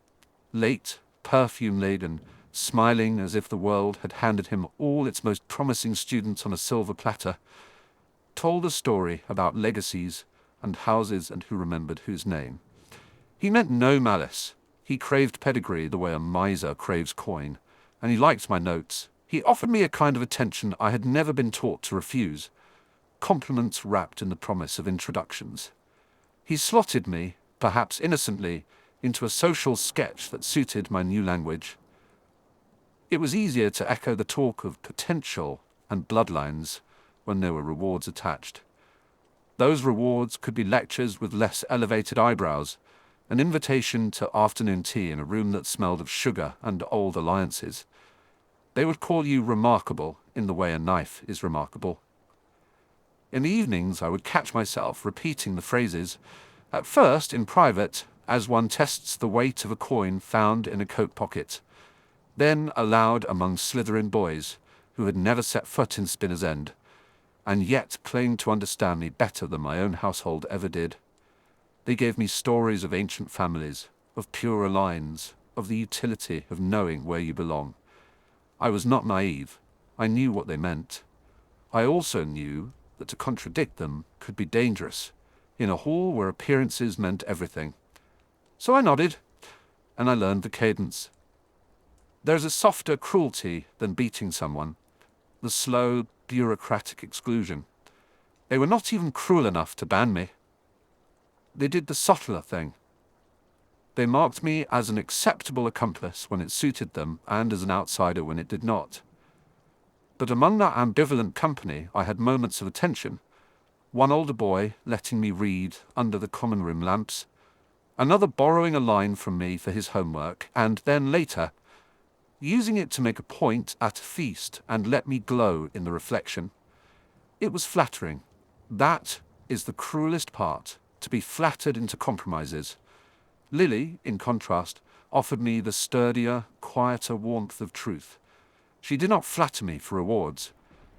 late, perfume-laden, smiling as if the world had handed him all its most promising students on a silver platter, told a story about legacies and houses and who remembered whose name. He meant no malice. He craved pedigree the way a miser craves coin, and he liked my notes. He offered me a kind of attention I had never been taught to refuse, compliments wrapped in the promise of introductions. He slotted me, perhaps innocently, into a social sketch that suited my new language. It was easier to echo the talk of potential and bloodlines when there were rewards attached. Those rewards could be lectures with less elevated eyebrows, an invitation to afternoon tea in a room that smelled of sugar and old alliances. They would call you remarkable in the way a knife is remarkable. In the evenings I would catch myself repeating the phrases, at first in private, as one tests the weight of a coin found in a coat pocket, then aloud among Slytherin boys who had never set foot in Spinner's End, and yet claimed to understand me better than my own household ever did. They gave me stories of ancient families, of purer lines, of the utility of knowing where you belong. I was not naive. I knew what they meant. I also knew that to contradict them could be dangerous, in a hall where appearances meant everything. So I nodded, and I learned the cadence. There's a softer cruelty than beating someone, the slow, bureaucratic exclusion. They were not even cruel enough to ban me. They did the subtler thing. They marked me as an acceptable accomplice when it suited them and as an outsider when it did not. But among that ambivalent company I had moments of attention, one older boy letting me read under the common room lamps, another borrowing a line from me for his homework, and then later, using it to make a point at a feast and let me glow in the reflection. It was flattering. That is the cruelest part, to be flattered into compromises. Lily, in contrast, offered me the sturdier, quieter warmth of truth. She did not flatter me for rewards.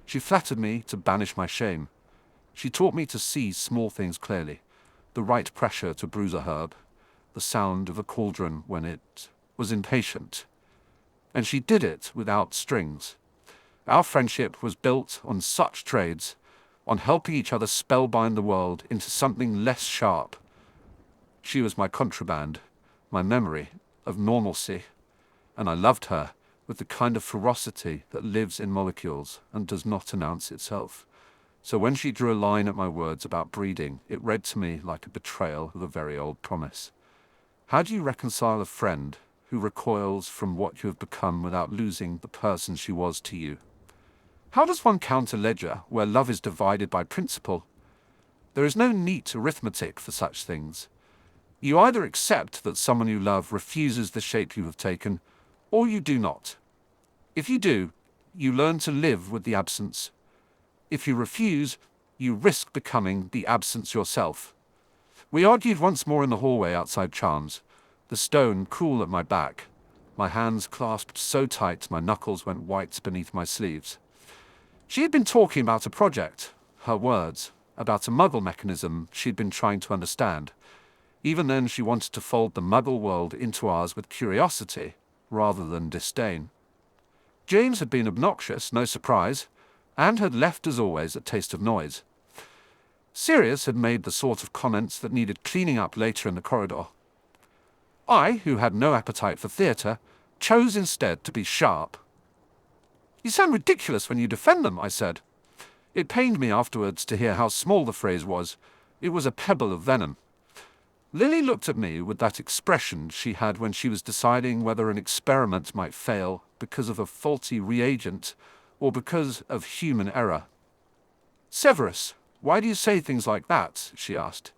She flattered me to banish my shame. She taught me to see small things clearly, the right pressure to bruise a herb, the sound of a cauldron when it was impatient. And she did it without strings. Our friendship was built on such trades, on helping each other spellbind the world into something less sharp. She was my contraband, my memory of normalcy, and I loved her with the kind of ferocity that lives in molecules and does not announce itself. So when she drew a line at my words about breeding, it read to me like a betrayal of a very old promise. How do you reconcile a friend who recoils from what you have become without losing the person she was to you? How does one count a ledger where love is divided by principle? There is no neat arithmetic for such things. You either accept that someone you love refuses the shape you have taken, or you do not. If you do, you learn to live with the absence. If you refuse, you risk becoming the absence yourself. We argued once more in the hallway outside Charms, the stone cool at my back, my hands clasped so tight my knuckles went white beneath my sleeves. She had been talking about a project, her words, about a muggle mechanism she'd been trying to understand. Even then she wanted to fold the muggle world into ours with curiosity, rather than disdain. James had been obnoxious, no surprise, and had left as always a taste of noise. Sirius had made the sort of comments that needed cleaning up later in the corridor. I, who had no appetite for theatre, chose instead to be sharp. "You sound ridiculous when you defend them," I said. It pained me afterwards to hear how small the phrase was. It was a pebble of venom. Lily looked at me with that expression she had when she was deciding whether an experiment might fail because of a faulty reagent or because of human error. "Severus, why do you say things like that?" she asked.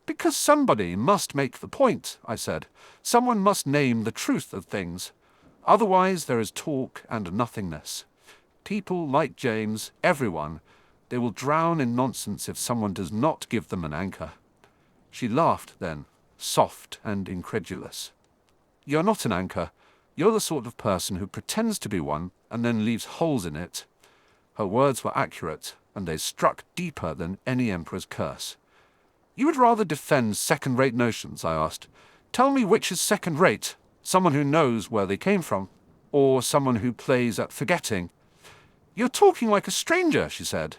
"Because somebody must make the point," I said. "Someone must name the truth of things. Otherwise there is talk and nothingness. People like James, everyone, they will drown in nonsense if someone does not give them an anchor." She laughed then, soft and incredulous. "You're not an anchor. You're the sort of person who pretends to be one and then leaves holes in it." Her words were accurate, and they struck deeper than any emperor's curse. "You would rather defend second-rate notions?" I asked. "Tell me which is second-rate, someone who knows where they came from, or someone who plays at forgetting?" "You're talking like a stranger," she said,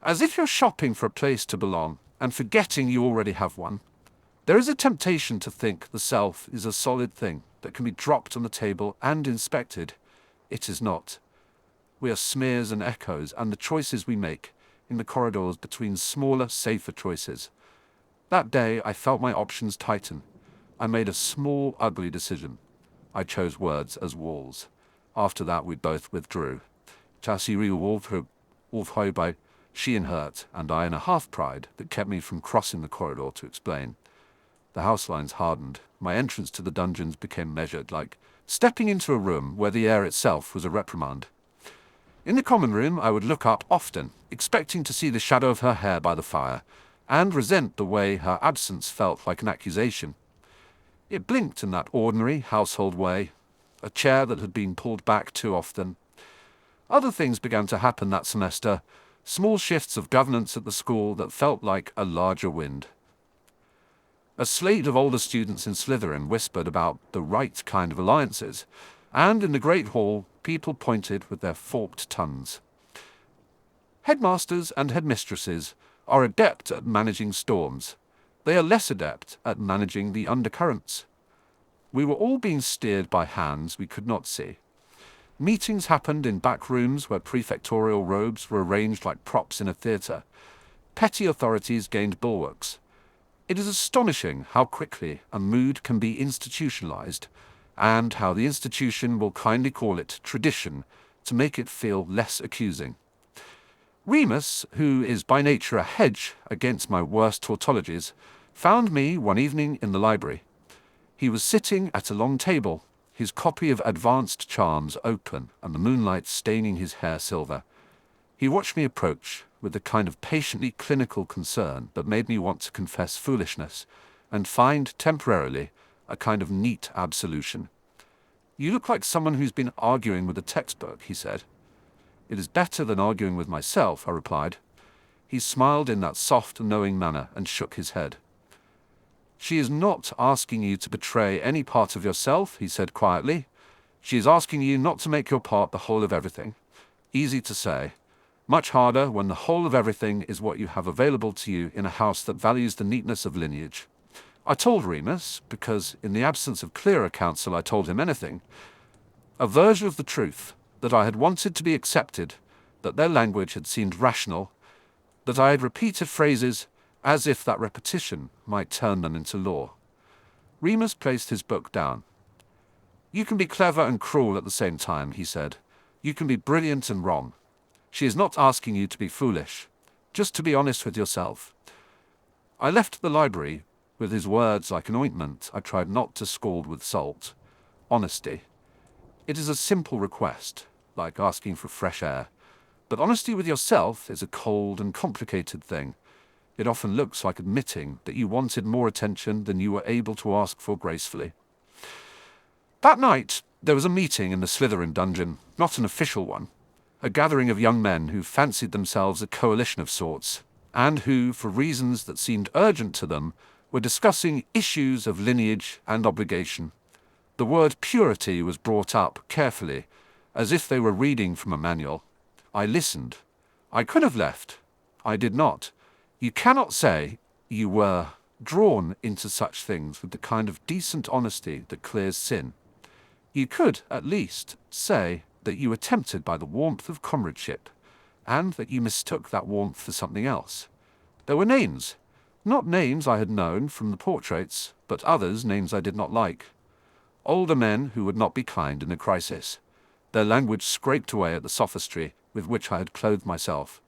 "as if you're shopping for a place to belong, and forgetting you already have one. There is a temptation to think the self is a solid thing that can be dropped on the table and inspected. It is not. We are smears and echoes, and the choices we make in the corridors between smaller, safer choices. That day I felt my options tighten. I made a small, ugly decision. I chose words as walls. After that we both withdrew. Chasiri Wolf by she in hurt, and I in a half-pride that kept me from crossing the corridor to explain. The house lines hardened. My entrance to the dungeons became measured, like stepping into a room where the air itself was a reprimand. In the common room I would look up often, expecting to see the shadow of her hair by the fire, and resent the way her absence felt like an accusation. It blinked in that ordinary household way, a chair that had been pulled back too often. Other things began to happen that semester, small shifts of governance at the school that felt like a larger wind. A slate of older students in Slytherin whispered about the right kind of alliances, and in the Great Hall people pointed with their forked tongues. Headmasters and headmistresses are adept at managing storms. They are less adept at managing the undercurrents. We were all being steered by hands we could not see. Meetings happened in back rooms where prefectorial robes were arranged like props in a theatre. Petty authorities gained bulwarks. It is astonishing how quickly a mood can be institutionalized, and how the institution will kindly call it tradition to make it feel less accusing. Remus, who is by nature a hedge against my worst tautologies, found me one evening in the library. He was sitting at a long table, his copy of Advanced Charms open and the moonlight staining his hair silver. He watched me approach with the kind of patiently clinical concern that made me want to confess foolishness and find temporarily a kind of neat absolution. "You look like someone who's been arguing with a textbook," he said. "It is better than arguing with myself," I replied. He smiled in that soft, knowing manner and shook his head. She is not asking you to betray any part of yourself, he said quietly. She is asking you not to make your part the whole of everything. Easy to say. Much harder when the whole of everything is what you have available to you in a house that values the neatness of lineage. I told Remus, because in the absence of clearer counsel I told him anything, a version of the truth, that I had wanted to be accepted, that their language had seemed rational, that I had repeated phrases as if that repetition might turn them into law. Remus placed his book down. You can be clever and cruel at the same time, he said. You can be brilliant and wrong. She is not asking you to be foolish, just to be honest with yourself. I left the library with his words like an ointment I tried not to scald with salt. Honesty. It is a simple request, like asking for fresh air. But honesty with yourself is a cold and complicated thing. It often looks like admitting that you wanted more attention than you were able to ask for gracefully. That night, there was a meeting in the Slytherin dungeon, not an official one. A gathering of young men who fancied themselves a coalition of sorts, and who, for reasons that seemed urgent to them, were discussing issues of lineage and obligation. The word purity was brought up carefully, as if they were reading from a manual. I listened. I could have left. I did not. You cannot say you were drawn into such things with the kind of decent honesty that clears sin. You could, at least, say that you were tempted by the warmth of comradeship, and that you mistook that warmth for something else. There were names. Not names I had known from the portraits, but others, names I did not like. Older men who would not be kind in a crisis. Their language scraped away at the sophistry with which I had clothed myself.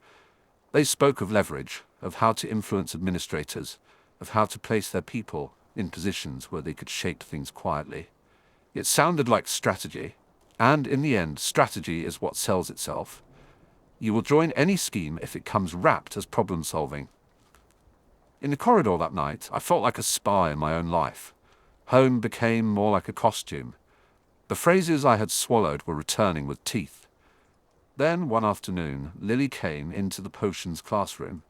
They spoke of leverage, of how to influence administrators, of how to place their people in positions where they could shape things quietly. It sounded like strategy, and in the end, strategy is what sells itself. You will join any scheme if it comes wrapped as problem-solving. In the corridor that night, I felt like a spy in my own life. Home became more like a costume. The phrases I had swallowed were returning with teeth. Then, one afternoon, Lily came into the potions classroom.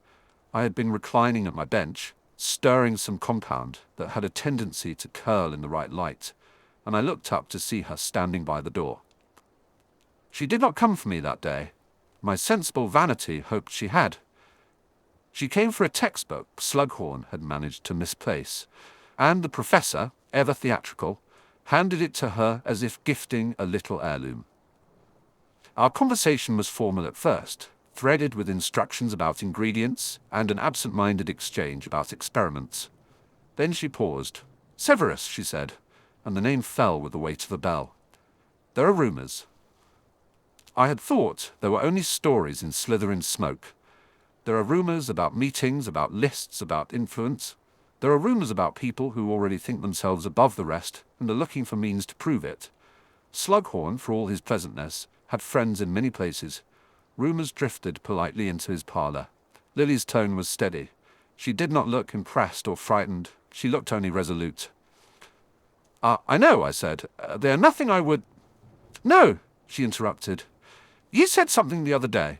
I had been reclining at my bench, stirring some compound that had a tendency to curl in the right light, and I looked up to see her standing by the door. She did not come for me that day. My sensible vanity hoped she had. She came for a textbook Slughorn had managed to misplace, and the professor, ever theatrical, handed it to her as if gifting a little heirloom. Our conversation was formal at first, threaded with instructions about ingredients and an absent-minded exchange about experiments. Then she paused. "Severus," she said, and the name fell with the weight of a bell. "There are rumors." I had thought there were only stories in Slytherin smoke. There are rumors about meetings, about lists, about influence. There are rumors about people who already think themselves above the rest and are looking for means to prove it. Slughorn, for all his pleasantness, had friends in many places. Rumors drifted politely into his parlor. Lily's tone was steady. She did not look impressed or frightened. She looked only resolute. "I know," I said. "They are nothing I would—" "No," she interrupted. "You said something the other day.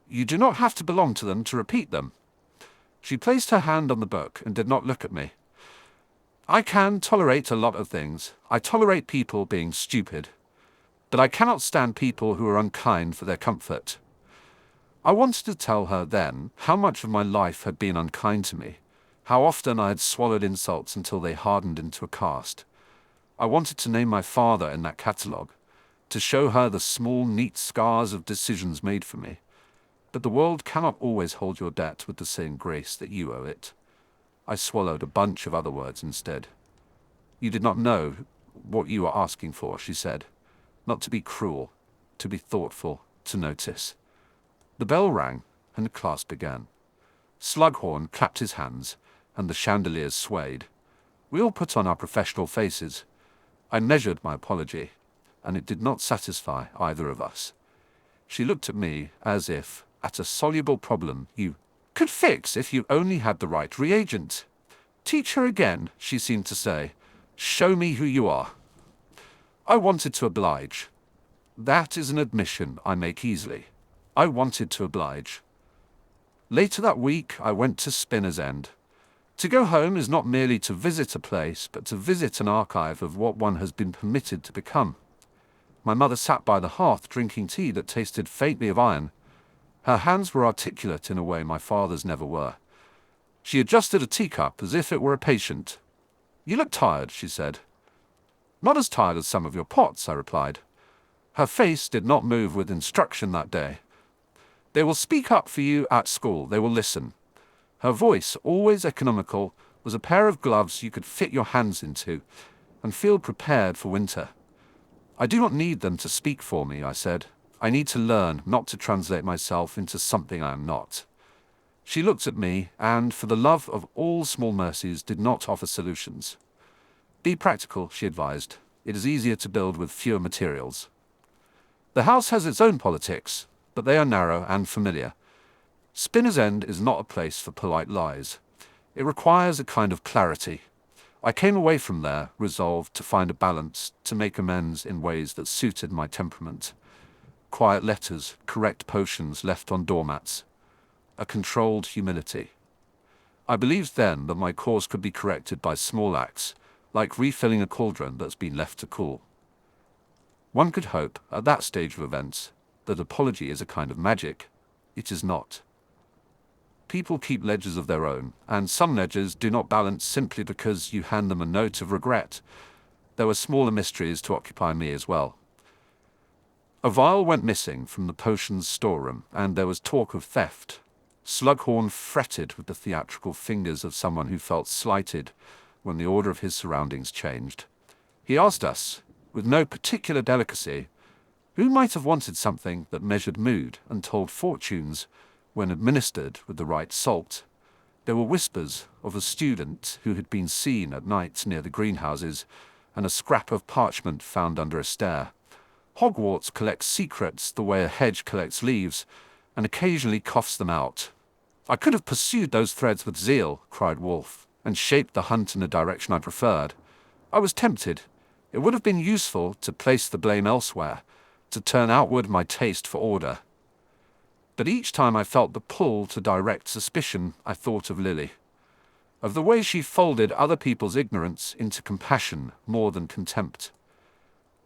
You do not have to belong to them to repeat them." She placed her hand on the book and did not look at me. "I can tolerate a lot of things. I tolerate people being stupid. But I cannot stand people who are unkind for their comfort." I wanted to tell her then how much of my life had been unkind to me, how often I had swallowed insults until they hardened into a cast. I wanted to name my father in that catalogue, to show her the small, neat scars of decisions made for me. But the world cannot always hold your debt with the same grace that you owe it. I swallowed a bunch of other words instead. "You did not know what you were asking for," she said. "Not to be cruel, to be thoughtful, to notice." The bell rang, and the class began. Slughorn clapped his hands, and the chandeliers swayed. We all put on our professional faces. I measured my apology, and it did not satisfy either of us. She looked at me as if at a soluble problem you could fix if you only had the right reagent. "Teach her again," she seemed to say. "Show me who you are." I wanted to oblige. That is an admission I make easily. I wanted to oblige. Later that week, I went to Spinner's End. To go home is not merely to visit a place, but to visit an archive of what one has been permitted to become. My mother sat by the hearth drinking tea that tasted faintly of iron. Her hands were articulate in a way my father's never were. She adjusted a teacup as if it were a patient. "You look tired," she said. "Not as tired as some of your pots," I replied. Her face did not move with instruction that day. "They will speak up for you at school. They will listen." Her voice, always economical, was a pair of gloves you could fit your hands into and feel prepared for winter. "I do not need them to speak for me," I said. "I need to learn not to translate myself into something I am not." She looked at me and, for the love of all small mercies, did not offer solutions. "Be practical," she advised. "It is easier to build with fewer materials." The house has its own politics, but they are narrow and familiar. Spinner's End is not a place for polite lies. It requires a kind of clarity. I came away from there, resolved to find a balance, to make amends in ways that suited my temperament. Quiet letters, correct potions left on doormats. A controlled humility. I believed then that my course could be corrected by small acts, like refilling a cauldron that's been left to cool. One could hope, at that stage of events, that apology is a kind of magic. It is not. People keep ledgers of their own, and some ledgers do not balance simply because you hand them a note of regret. There were smaller mysteries to occupy me as well. A vial went missing from the potions storeroom, and there was talk of theft. Slughorn fretted with the theatrical fingers of someone who felt slighted when the order of his surroundings changed. He asked us, with no particular delicacy, who might have wanted something that measured mood and told fortunes when administered with the right salt. There were whispers of a student who had been seen at night near the greenhouses, and a scrap of parchment found under a stair. Hogwarts collects secrets the way a hedge collects leaves, and occasionally coughs them out. "I could have pursued those threads with zeal," cried Wolfe, "and shaped the hunt in a direction I preferred. I was tempted. It would have been useful to place the blame elsewhere, to turn outward my taste for order. But each time I felt the pull to direct suspicion, I thought of Lily, of the way she folded other people's ignorance into compassion more than contempt.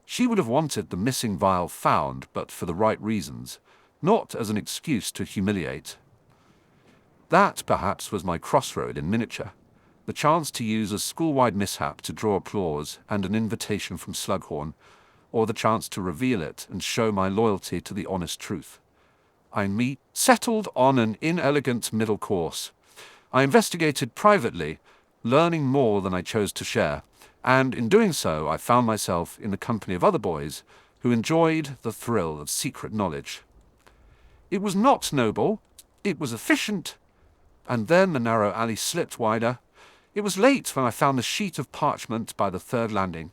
She would have wanted the missing vial found, but for the right reasons, not as an excuse to humiliate. That, perhaps, was my crossroad in miniature, the chance to use a school-wide mishap to draw applause and an invitation from Slughorn, or the chance to reveal it and show my loyalty to the honest truth. I settled on an inelegant middle course. I investigated privately, learning more than I chose to share, and in doing so I found myself in the company of other boys who enjoyed the thrill of secret knowledge. It was not noble, it was efficient, and then the narrow alley slipped wider. It was late when I found the sheet of parchment by the third landing.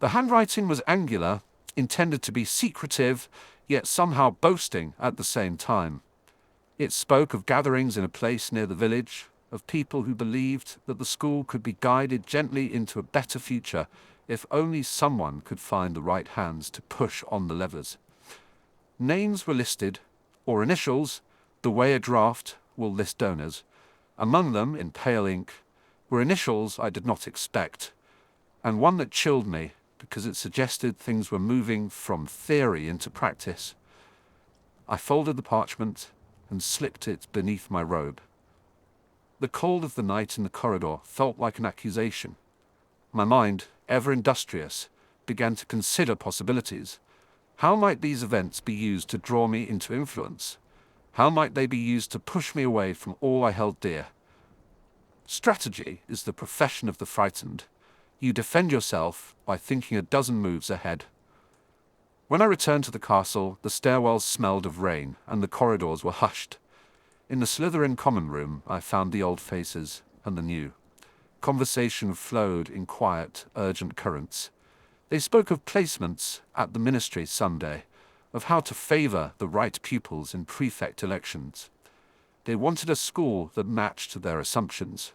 The handwriting was angular, intended to be secretive, yet somehow boasting at the same time. It spoke of gatherings in a place near the village, of people who believed that the school could be guided gently into a better future if only someone could find the right hands to push on the levers. Names were listed, or initials, the way a draft will list donors. Among them, in pale ink, were initials I did not expect, and one that chilled me because it suggested things were moving from theory into practice. I folded the parchment and slipped it beneath my robe. The cold of the night in the corridor felt like an accusation. My mind, ever industrious, began to consider possibilities. How might these events be used to draw me into influence? How might they be used to push me away from all I held dear? Strategy is the profession of the frightened. You defend yourself by thinking a dozen moves ahead. When I returned to the castle, the stairwells smelled of rain, and the corridors were hushed. In the Slytherin common room, I found the old faces and the new. Conversation flowed in quiet, urgent currents. They spoke of placements at the ministry someday, of how to favor the right pupils in prefect elections. They wanted a school that matched their assumptions.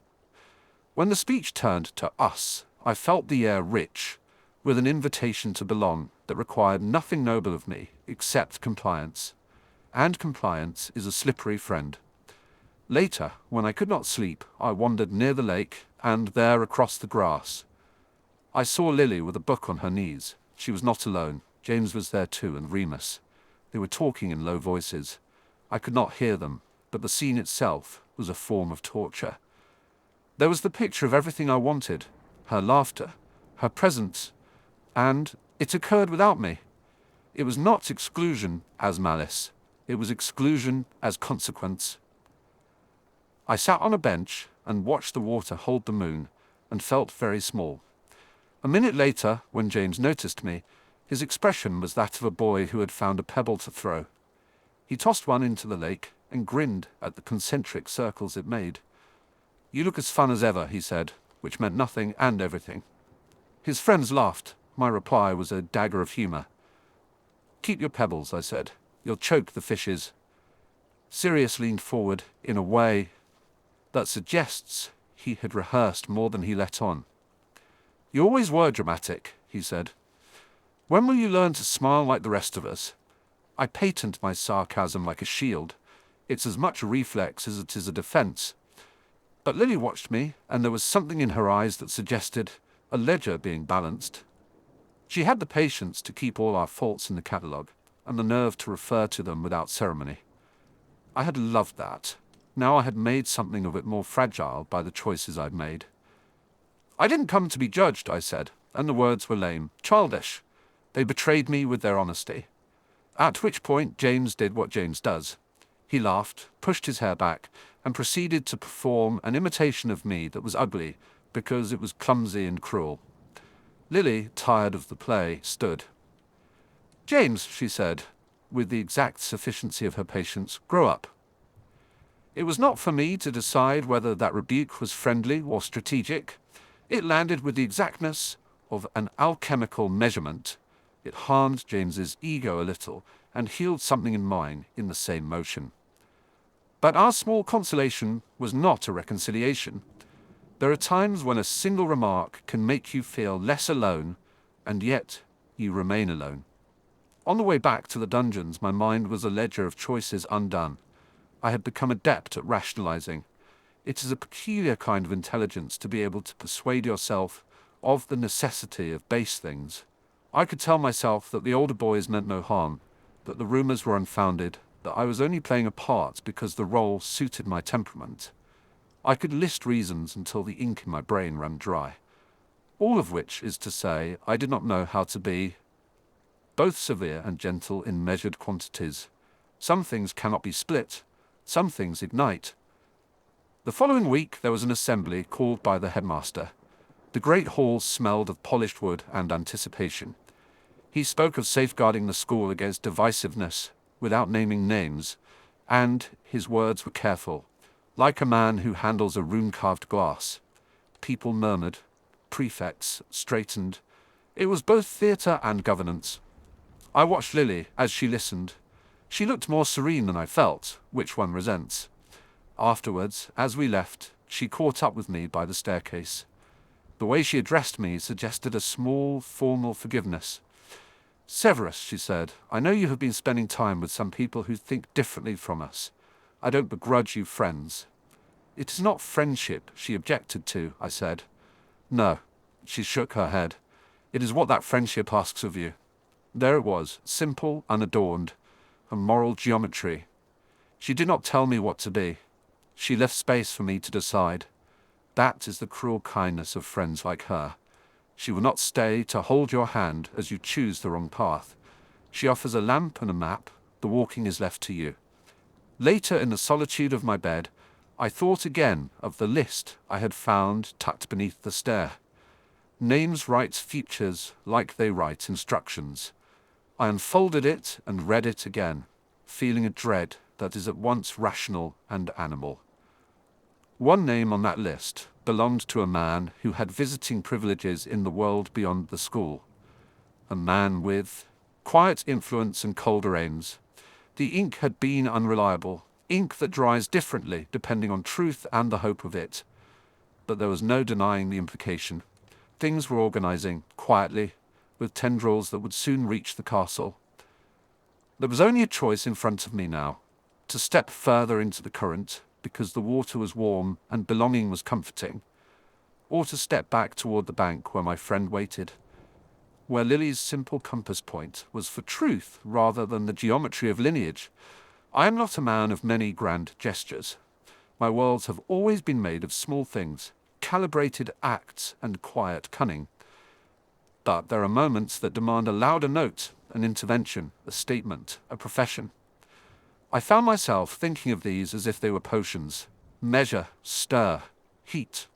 When the speech turned to us, I felt the air rich, with an invitation to belong that required nothing noble of me except compliance. And compliance is a slippery friend. Later, when I could not sleep, I wandered near the lake, and there across the grass, I saw Lily with a book on her knees. She was not alone. James was there too, and Remus. They were talking in low voices. I could not hear them, but the scene itself was a form of torture. There was the picture of everything I wanted, her laughter, her presence, and it occurred without me. It was not exclusion as malice. It was exclusion as consequence. I sat on a bench and watched the water hold the moon, and felt very small. A minute later, when James noticed me, his expression was that of a boy who had found a pebble to throw. He tossed one into the lake and grinned at the concentric circles it made. "You look as fun as ever," he said, which meant nothing and everything. His friends laughed. My reply was a dagger of humor. "Keep your pebbles," I said. "You'll choke the fishes." Sirius leaned forward in a way that suggests he had rehearsed more than he let on. "You always were dramatic," he said. "When will you learn to smile like the rest of us?" I patent my sarcasm like a shield. It's as much a reflex as it is a defense. But Lily watched me, and there was something in her eyes that suggested a ledger being balanced. She had the patience to keep all our faults in the catalogue, and the nerve to refer to them without ceremony. I had loved that. Now I had made something of it more fragile by the choices I'd made. "I didn't come to be judged," I said, and the words were lame, childish. They betrayed me with their honesty. At which point James did what James does. He laughed, pushed his hair back, and proceeded to perform an imitation of me that was ugly because it was clumsy and cruel. Lily, tired of the play, stood. "James," she said, with the exact sufficiency of her patience, "grow up." It was not for me to decide whether that rebuke was friendly or strategic. It landed with the exactness of an alchemical measurement. It harmed James's ego a little and healed something in mine in the same motion. But our small consolation was not a reconciliation. There are times when a single remark can make you feel less alone, and yet you remain alone. On the way back to the dungeons, my mind was a ledger of choices undone. I had become adept at rationalizing. It is a peculiar kind of intelligence to be able to persuade yourself of the necessity of base things. I could tell myself that the older boys meant no harm, that the rumors were unfounded, that I was only playing a part because the role suited my temperament. I could list reasons until the ink in my brain ran dry. All of which is to say, I did not know how to be both severe and gentle in measured quantities. Some things cannot be split, some things ignite. The following week there was an assembly called by the headmaster. The great hall smelled of polished wood and anticipation. He spoke of safeguarding the school against divisiveness without naming names, and his words were careful, like a man who handles a rune-carved glass. People murmured. Prefects straightened. It was both theatre and governance. I watched Lily as she listened. She looked more serene than I felt, which one resents. Afterwards, as we left, she caught up with me by the staircase. The way she addressed me suggested a small, formal forgiveness. "Severus," she said, "I know you have been spending time with some people who think differently from us. I don't begrudge you friends." "It is not friendship," she objected to, I said. "No," she shook her head. "It is what that friendship asks of you." There it was, simple, unadorned, a moral geometry. She did not tell me what to be. She left space for me to decide. That is the cruel kindness of friends like her. She will not stay to hold your hand as you choose the wrong path. She offers a lamp and a map. The walking is left to you. Later, in the solitude of my bed, I thought again of the list I had found tucked beneath the stair. Names writes futures like they write instructions. I unfolded it and read it again, feeling a dread that is at once rational and animal. One name on that list belonged to a man who had visiting privileges in the world beyond the school. A man with quiet influence and colder aims. The ink had been unreliable, ink that dries differently depending on truth and the hope of it. But there was no denying the implication. Things were organizing, quietly, with tendrils that would soon reach the castle. There was only a choice in front of me now, to step further into the current, because the water was warm and belonging was comforting, or to step back toward the bank where my friend waited, where Lily's simple compass point was for truth rather than the geometry of lineage. I am not a man of many grand gestures. My worlds have always been made of small things, calibrated acts and quiet cunning. But there are moments that demand a louder note, an intervention, a statement, a profession. I found myself thinking of these as if they were potions. Measure, stir, heat.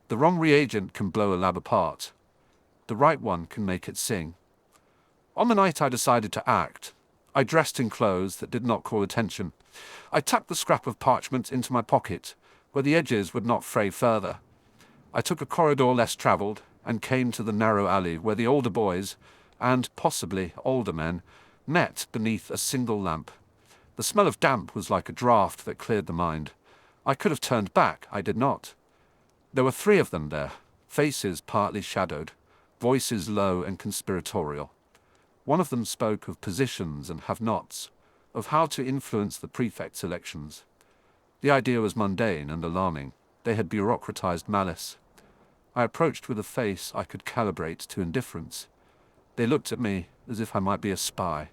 The wrong reagent can blow a lab apart. The right one can make it sing. On the night I decided to act, I dressed in clothes that did not call attention. I tucked the scrap of parchment into my pocket, where the edges would not fray further. I took a corridor less travelled, and came to the narrow alley where the older boys, and possibly older men, met beneath a single lamp. The smell of damp was like a draught that cleared the mind. I could have turned back, I did not. There were 3 of them there, faces partly shadowed, voices low and conspiratorial. One of them spoke of positions and have-nots, of how to influence the prefect's elections. The idea was mundane and alarming. They had bureaucratized malice. I approached with a face I could calibrate to indifference. They looked at me as if I might be a spy.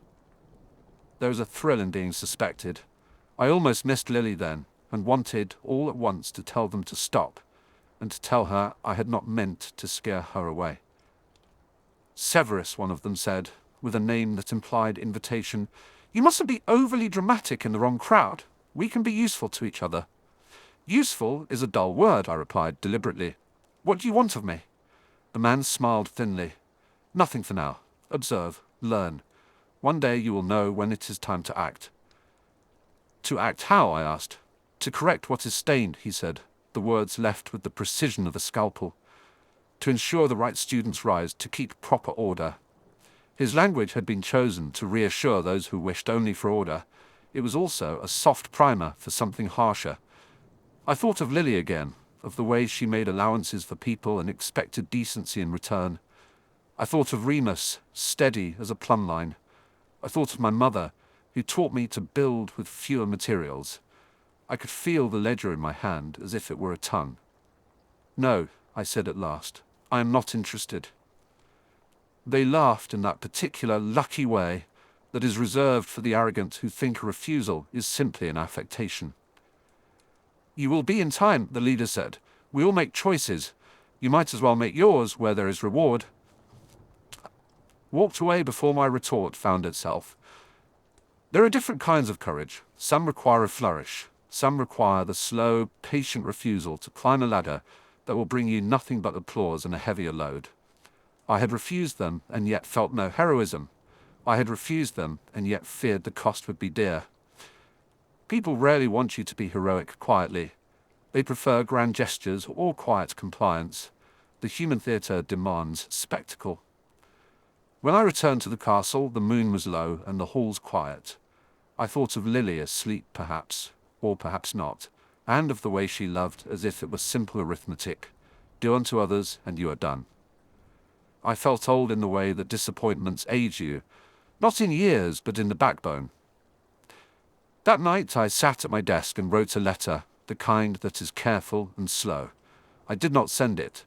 There was a thrill in being suspected. I almost missed Lily then, and wanted all at once to tell them to stop, and to tell her I had not meant to scare her away. Severus, one of them said, with a name that implied invitation, "You mustn't be overly dramatic in the wrong crowd. We can be useful to each other." "Useful is a dull word," I replied deliberately. "What do you want of me?" The man smiled thinly. "Nothing for now. Observe, learn. One day you will know when it is time to act." "To act how?" I asked. "To correct what is stained," he said, the words left with the precision of a scalpel. "To ensure the right students rise, to keep proper order." His language had been chosen to reassure those who wished only for order. It was also a soft primer for something harsher. I thought of Lily again, of the way she made allowances for people and expected decency in return. I thought of Remus, steady as a plumb line. I thought of my mother, who taught me to build with fewer materials. I could feel the ledger in my hand as if it were a tongue. "No," I said at last, "I am not interested." They laughed in that particular lucky way that is reserved for the arrogant who think a refusal is simply an affectation. "You will be in time," the leader said. "We all make choices. You might as well make yours where there is reward." Walked away before my retort found itself. There are different kinds of courage. Some require a flourish. Some require the slow, patient refusal to climb a ladder that will bring you nothing but applause and a heavier load. I had refused them and yet felt no heroism. I had refused them and yet feared the cost would be dear. People rarely want you to be heroic quietly. They prefer grand gestures or quiet compliance. The human theatre demands spectacle. When I returned to the castle, the moon was low and the halls quiet. I thought of Lily asleep perhaps, or perhaps not, and of the way she loved as if it was simple arithmetic. Do unto others and you are done. I felt old in the way that disappointments age you, not in years but in the backbone. That night I sat at my desk and wrote a letter, the kind that is careful and slow. I did not send it.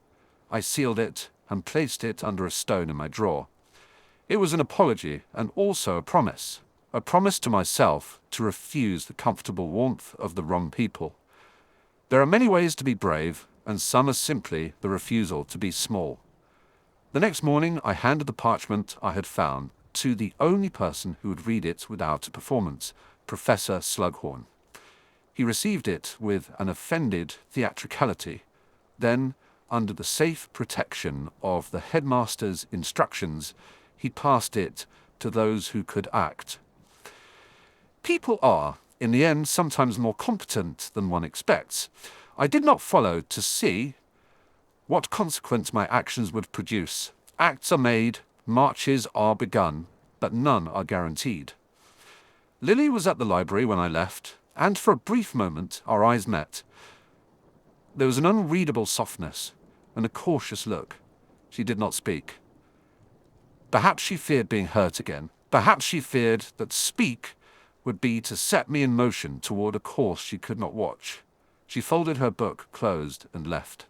I sealed it and placed it under a stone in my drawer. It was an apology and also a promise to myself to refuse the comfortable warmth of the wrong people. There are many ways to be brave, and some are simply the refusal to be small. The next morning I handed the parchment I had found to the only person who would read it without a performance, Professor Slughorn. He received it with an offended theatricality. Then, under the safe protection of the headmaster's instructions, he passed it to those who could act. People are, in the end, sometimes more competent than one expects. I did not follow to see what consequence my actions would produce. Acts are made, marches are begun, but none are guaranteed. Lily was at the library when I left, and for a brief moment our eyes met. There was an unreadable softness, and a cautious look. She did not speak. Perhaps she feared being hurt again. Perhaps she feared that speak would be to set me in motion toward a course she could not watch. She folded her book, closed, and left.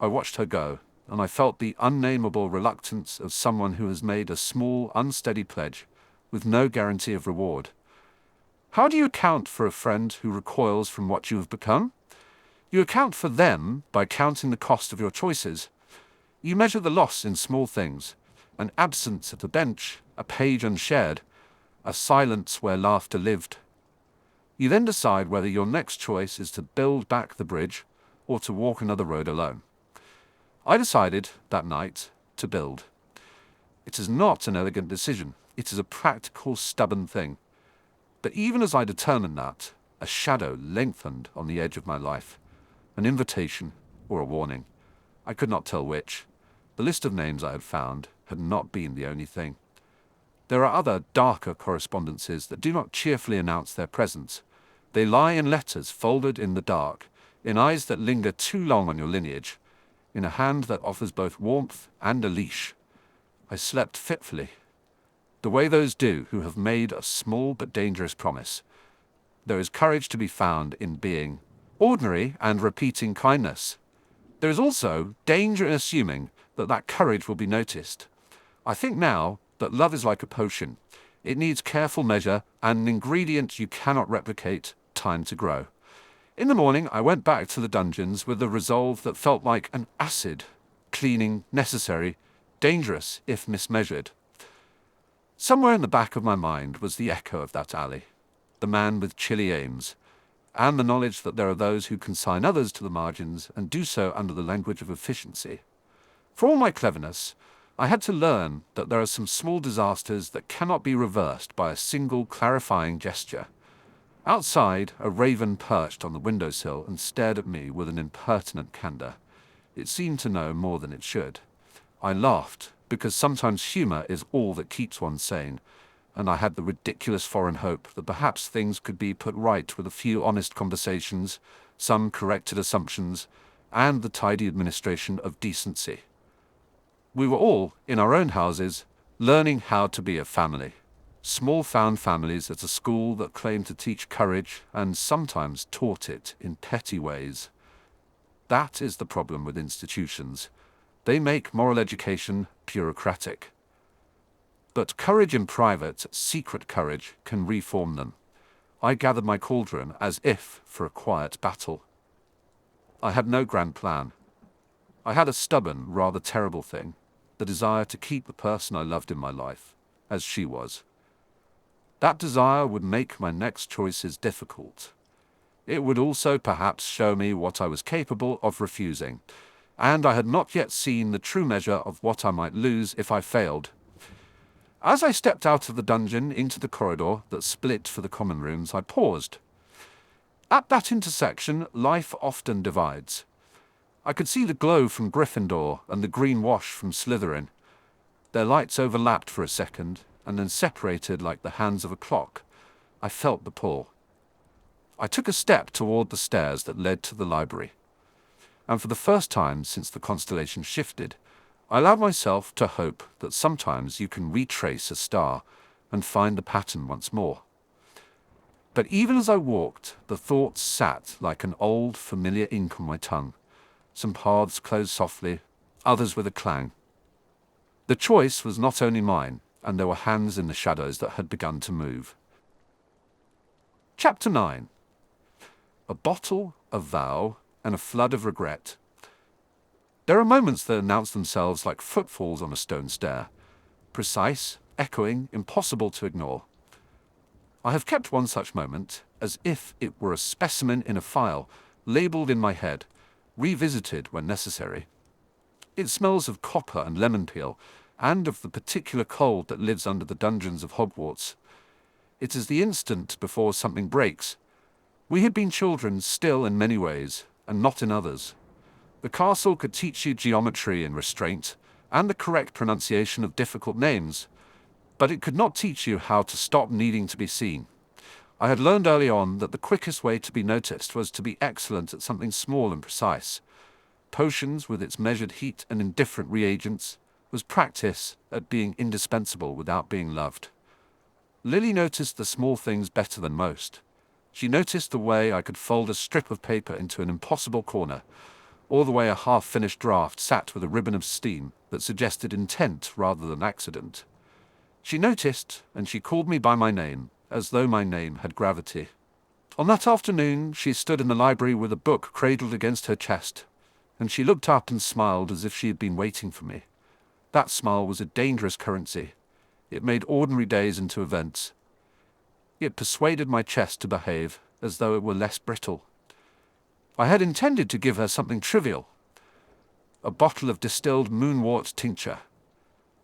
I watched her go, and I felt the unnameable reluctance of someone who has made a small, unsteady pledge with no guarantee of reward. How do you account for a friend who recoils from what you have become? You account for them by counting the cost of your choices. You measure the loss in small things: an absence at the bench, a page unshared, a silence where laughter lived. You then decide whether your next choice is to build back the bridge or to walk another road alone. I decided that night to build. It is not an elegant decision. It is a practical, stubborn thing. But even as I determined that, a shadow lengthened on the edge of my life. An invitation or a warning. I could not tell which. The list of names I had found had not been the only thing. There are other, darker correspondences that do not cheerfully announce their presence. They lie in letters folded in the dark, in eyes that linger too long on your lineage, in a hand that offers both warmth and a leash. I slept fitfully, the way those do who have made a small but dangerous promise. There is courage to be found in being ordinary and repeating kindness. There is also danger in assuming that that courage will be noticed. I think now that love is like a potion. It needs careful measure and an ingredient you cannot replicate: time to grow. In the morning, I went back to the dungeons with a resolve that felt like an acid: cleaning, necessary, dangerous if mismeasured. Somewhere in the back of my mind was the echo of that alley, the man with chilly aims, and the knowledge that there are those who consign others to the margins and do so under the language of efficiency. For all my cleverness, I had to learn that there are some small disasters that cannot be reversed by a single clarifying gesture. Outside, a raven perched on the windowsill and stared at me with an impertinent candor. It seemed to know more than it should. I laughed, because sometimes humor is all that keeps one sane, and I had the ridiculous foreign hope that perhaps things could be put right with a few honest conversations, some corrected assumptions, and the tidy administration of decency. We were all, in our own houses, learning how to be a family. Small found families at a school that claimed to teach courage and sometimes taught it in petty ways. That is the problem with institutions. They make moral education bureaucratic. But courage in private, secret courage, can reform them. I gathered my cauldron as if for a quiet battle. I had no grand plan. I had a stubborn, rather terrible thing: the desire to keep the person I loved in my life, as she was. That desire would make my next choices difficult. It would also perhaps show me what I was capable of refusing, and I had not yet seen the true measure of what I might lose if I failed. As I stepped out of the dungeon into the corridor that split for the common rooms, I paused. At that intersection, life often divides. I could see the glow from Gryffindor and the green wash from Slytherin. Their lights overlapped for a second, and then separated like the hands of a clock. I felt the pull. I took a step toward the stairs that led to the library, and for the first time since the constellation shifted, I allowed myself to hope that sometimes you can retrace a star and find the pattern once more. But even as I walked, the thoughts sat like an old, familiar ink on my tongue. Some paths closed softly, others with a clang. The choice was not only mine, and there were hands in the shadows that had begun to move. Chapter 9. A bottle, a vow, and a flood of regret. There are moments that announce themselves like footfalls on a stone stair, precise, echoing, impossible to ignore. I have kept one such moment, as if it were a specimen in a file, labelled in my head, revisited when necessary. It smells of copper and lemon peel, and of the particular cold that lives under the dungeons of Hogwarts. It is the instant before something breaks. We had been children still in many ways, and not in others. The castle could teach you geometry and restraint, and the correct pronunciation of difficult names, but it could not teach you how to stop needing to be seen. I had learned early on that the quickest way to be noticed was to be excellent at something small and precise. Potions, with its measured heat and indifferent reagents, was practice at being indispensable without being loved. Lily noticed the small things better than most. She noticed the way I could fold a strip of paper into an impossible corner, or the way a half-finished draft sat with a ribbon of steam that suggested intent rather than accident. She noticed, and she called me by my name, as though my name had gravity. On that afternoon, she stood in the library with a book cradled against her chest, and she looked up and smiled as if she had been waiting for me. That smile was a dangerous currency. It made ordinary days into events. It persuaded my chest to behave as though it were less brittle. I had intended to give her something trivial, a bottle of distilled moonwort tincture,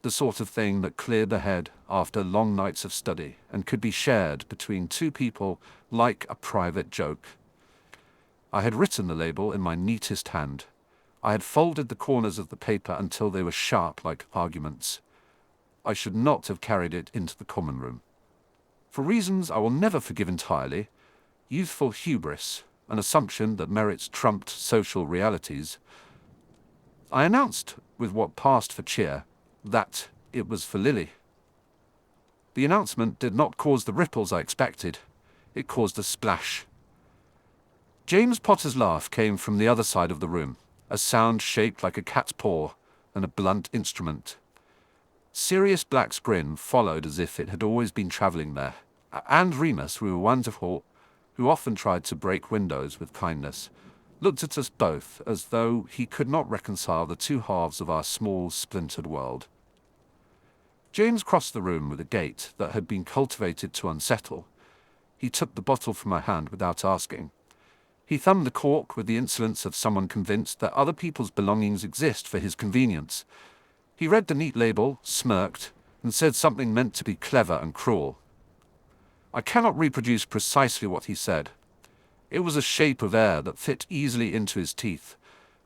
the sort of thing that cleared the head after long nights of study and could be shared between two people like a private joke. I had written the label in my neatest hand. I had folded the corners of the paper until they were sharp like arguments. I should not have carried it into the common room. For reasons I will never forgive entirely, youthful hubris, an assumption that merits trumped social realities, I announced, with what passed for cheer, that it was for Lily. The announcement did not cause the ripples I expected. It caused a splash. James Potter's laugh came from the other side of the room, a sound shaped like a cat's paw and a blunt instrument. Sirius Black's grin followed as if it had always been travelling there, and Remus, who were wonderful, who often tried to break windows with kindness, looked at us both as though he could not reconcile the two halves of our small, splintered world. James crossed the room with a gait that had been cultivated to unsettle. He took the bottle from my hand without asking. He thumbed the cork with the insolence of someone convinced that other people's belongings exist for his convenience. He read the neat label, smirked, and said something meant to be clever and cruel. I cannot reproduce precisely what he said. It was a shape of air that fit easily into his teeth,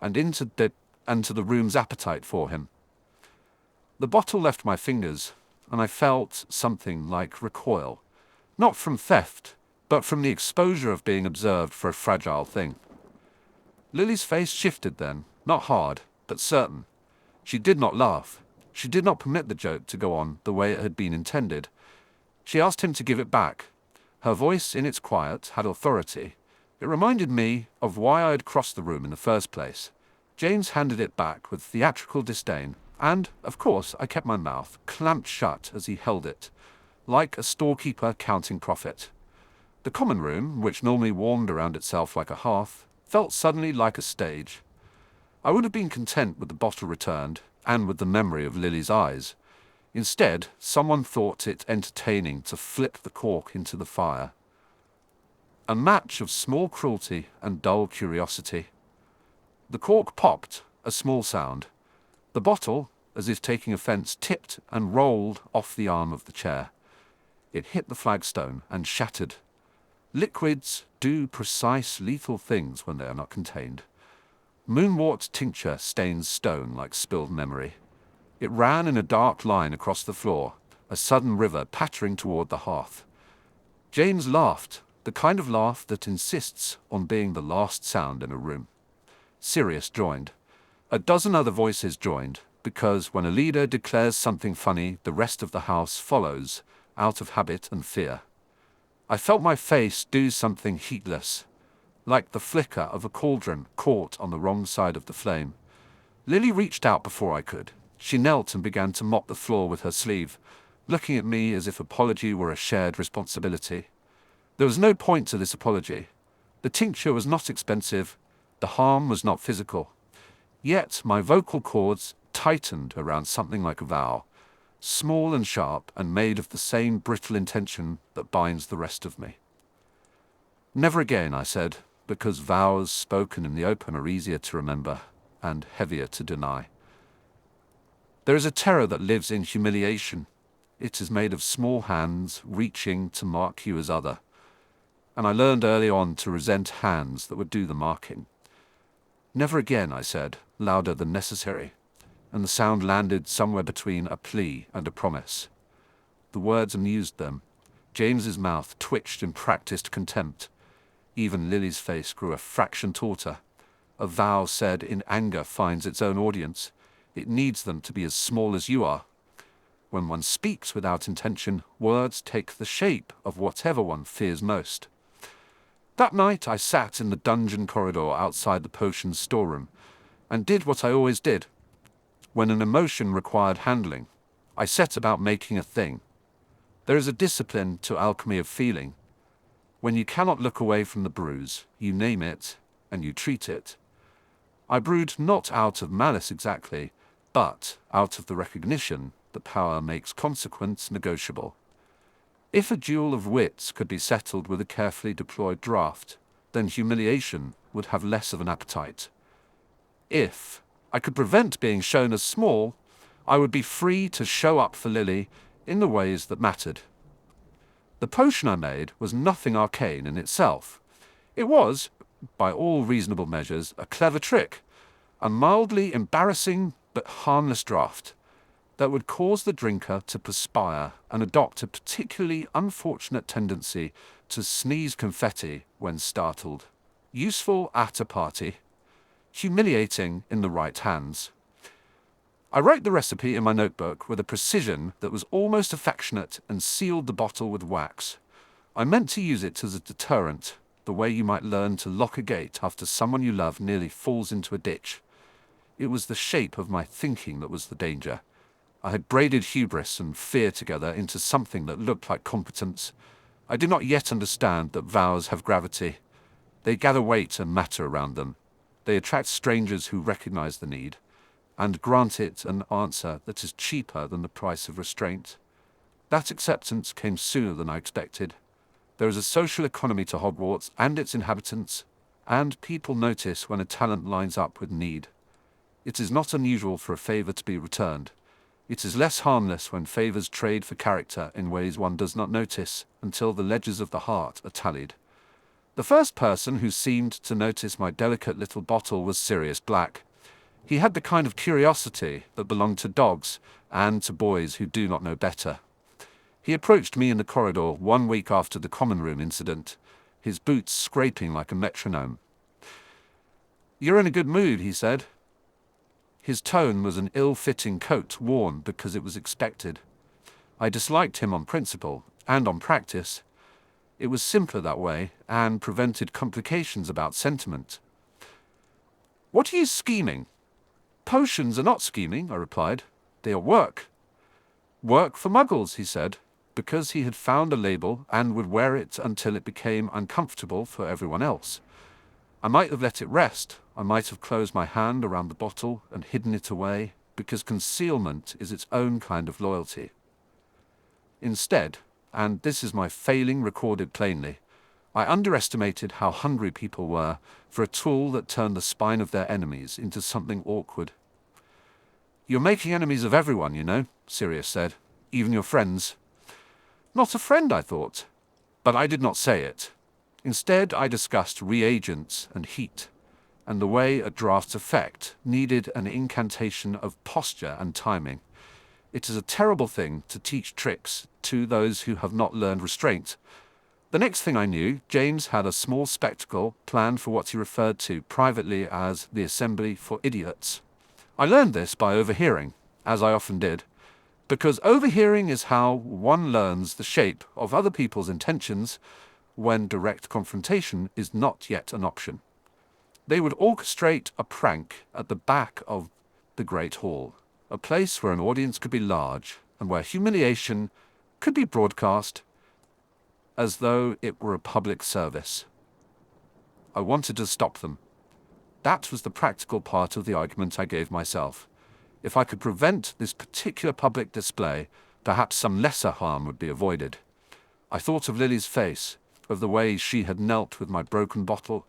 and into the room's appetite for him. The bottle left my fingers, and I felt something like recoil, not from theft, but from the exposure of being observed for a fragile thing. Lily's face shifted then, not hard, but certain. She did not laugh. She did not permit the joke to go on the way it had been intended. She asked him to give it back. Her voice, in its quiet, had authority. It reminded me of why I had crossed the room in the first place. James handed it back with theatrical disdain, and, of course, I kept my mouth clamped shut as he held it, like a storekeeper counting profit. The common room, which normally warmed around itself like a hearth, felt suddenly like a stage. I would have been content with the bottle returned, and with the memory of Lily's eyes. Instead, someone thought it entertaining to flip the cork into the fire. A match of small cruelty and dull curiosity. The cork popped, a small sound. The bottle, as if taking offence, tipped and rolled off the arm of the chair. It hit the flagstone and shattered. Liquids do precise lethal things when they are not contained. Moonwort tincture stains stone like spilled memory. It ran in a dark line across the floor, a sudden river pattering toward the hearth. James laughed, the kind of laugh that insists on being the last sound in a room. Sirius joined. A dozen other voices joined, because when a leader declares something funny, the rest of the house follows, out of habit and fear. I felt my face do something heatless, like the flicker of a cauldron caught on the wrong side of the flame. Lily reached out before I could. She knelt and began to mop the floor with her sleeve, looking at me as if apology were a shared responsibility. There was no point to this apology. The tincture was not expensive. The harm was not physical. Yet my vocal cords tightened around something like a vow, small and sharp and made of the same brittle intention that binds the rest of me. Never again, I said, because vows spoken in the open are easier to remember and heavier to deny. There is a terror that lives in humiliation. It is made of small hands reaching to mark you as other. And I learned early on to resent hands that would do the marking. Never again, I said, louder than necessary, and the sound landed somewhere between a plea and a promise. The words amused them. James's mouth twitched in practiced contempt. Even Lily's face grew a fraction tauter. A vow said in anger finds its own audience. It needs them to be as small as you are. When one speaks without intention, words take the shape of whatever one fears most. That night I sat in the dungeon corridor outside the potions storeroom, and did what I always did. When an emotion required handling, I set about making a thing. There is a discipline to alchemy of feeling. When you cannot look away from the bruise, you name it, and you treat it. I brewed not out of malice exactly, but out of the recognition that power makes consequence negotiable. If a duel of wits could be settled with a carefully deployed draft, then humiliation would have less of an appetite. If I could prevent being shown as small, I would be free to show up for Lily in the ways that mattered. The potion I made was nothing arcane in itself. It was, by all reasonable measures, a clever trick, a mildly embarrassing but harmless draught that would cause the drinker to perspire and adopt a particularly unfortunate tendency to sneeze confetti when startled. Useful at a party, humiliating in the right hands. I wrote the recipe in my notebook with a precision that was almost affectionate and sealed the bottle with wax. I meant to use it as a deterrent, the way you might learn to lock a gate after someone you love nearly falls into a ditch. It was the shape of my thinking that was the danger. I had braided hubris and fear together into something that looked like competence. I did not yet understand that vows have gravity. They gather weight and matter around them. They attract strangers who recognize the need, and grant it an answer that is cheaper than the price of restraint. That acceptance came sooner than I expected. There is a social economy to Hogwarts and its inhabitants, and people notice when a talent lines up with need. It is not unusual for a favor to be returned. It is less harmless when favors trade for character in ways one does not notice until the ledgers of the heart are tallied. The first person who seemed to notice my delicate little bottle was Sirius Black. He had the kind of curiosity that belonged to dogs and to boys who do not know better. He approached me in the corridor 1 week after the common room incident, his boots scraping like a metronome. "You're in a good mood," he said. His tone was an ill-fitting coat worn because it was expected. I disliked him on principle and on practice. It was simpler that way and prevented complications about sentiment. "What are you scheming?" "Potions are not scheming," I replied. "They are work." "Work for muggles," he said, because he had found a label and would wear it until it became uncomfortable for everyone else. I might have let it rest. I might have closed my hand around the bottle and hidden it away, because concealment is its own kind of loyalty. Instead, and this is my failing recorded plainly, I underestimated how hungry people were for a tool that turned the spine of their enemies into something awkward. "You're making enemies of everyone, you know," Sirius said. "Even your friends." Not a friend, I thought. But I did not say it. Instead, I discussed reagents and heat, and the way a draft's effect needed an incantation of posture and timing. It is a terrible thing to teach tricks to those who have not learned restraint. The next thing I knew, James had a small spectacle planned for what he referred to privately as the Assembly for Idiots. I learned this by overhearing, as I often did, because overhearing is how one learns the shape of other people's intentions when direct confrontation is not yet an option. They would orchestrate a prank at the back of the Great Hall, a place where an audience could be large and where humiliation could be broadcast as though it were a public service. I wanted to stop them. That was the practical part of the argument I gave myself. If I could prevent this particular public display, perhaps some lesser harm would be avoided. I thought of Lily's face, of the way she had knelt with my broken bottle,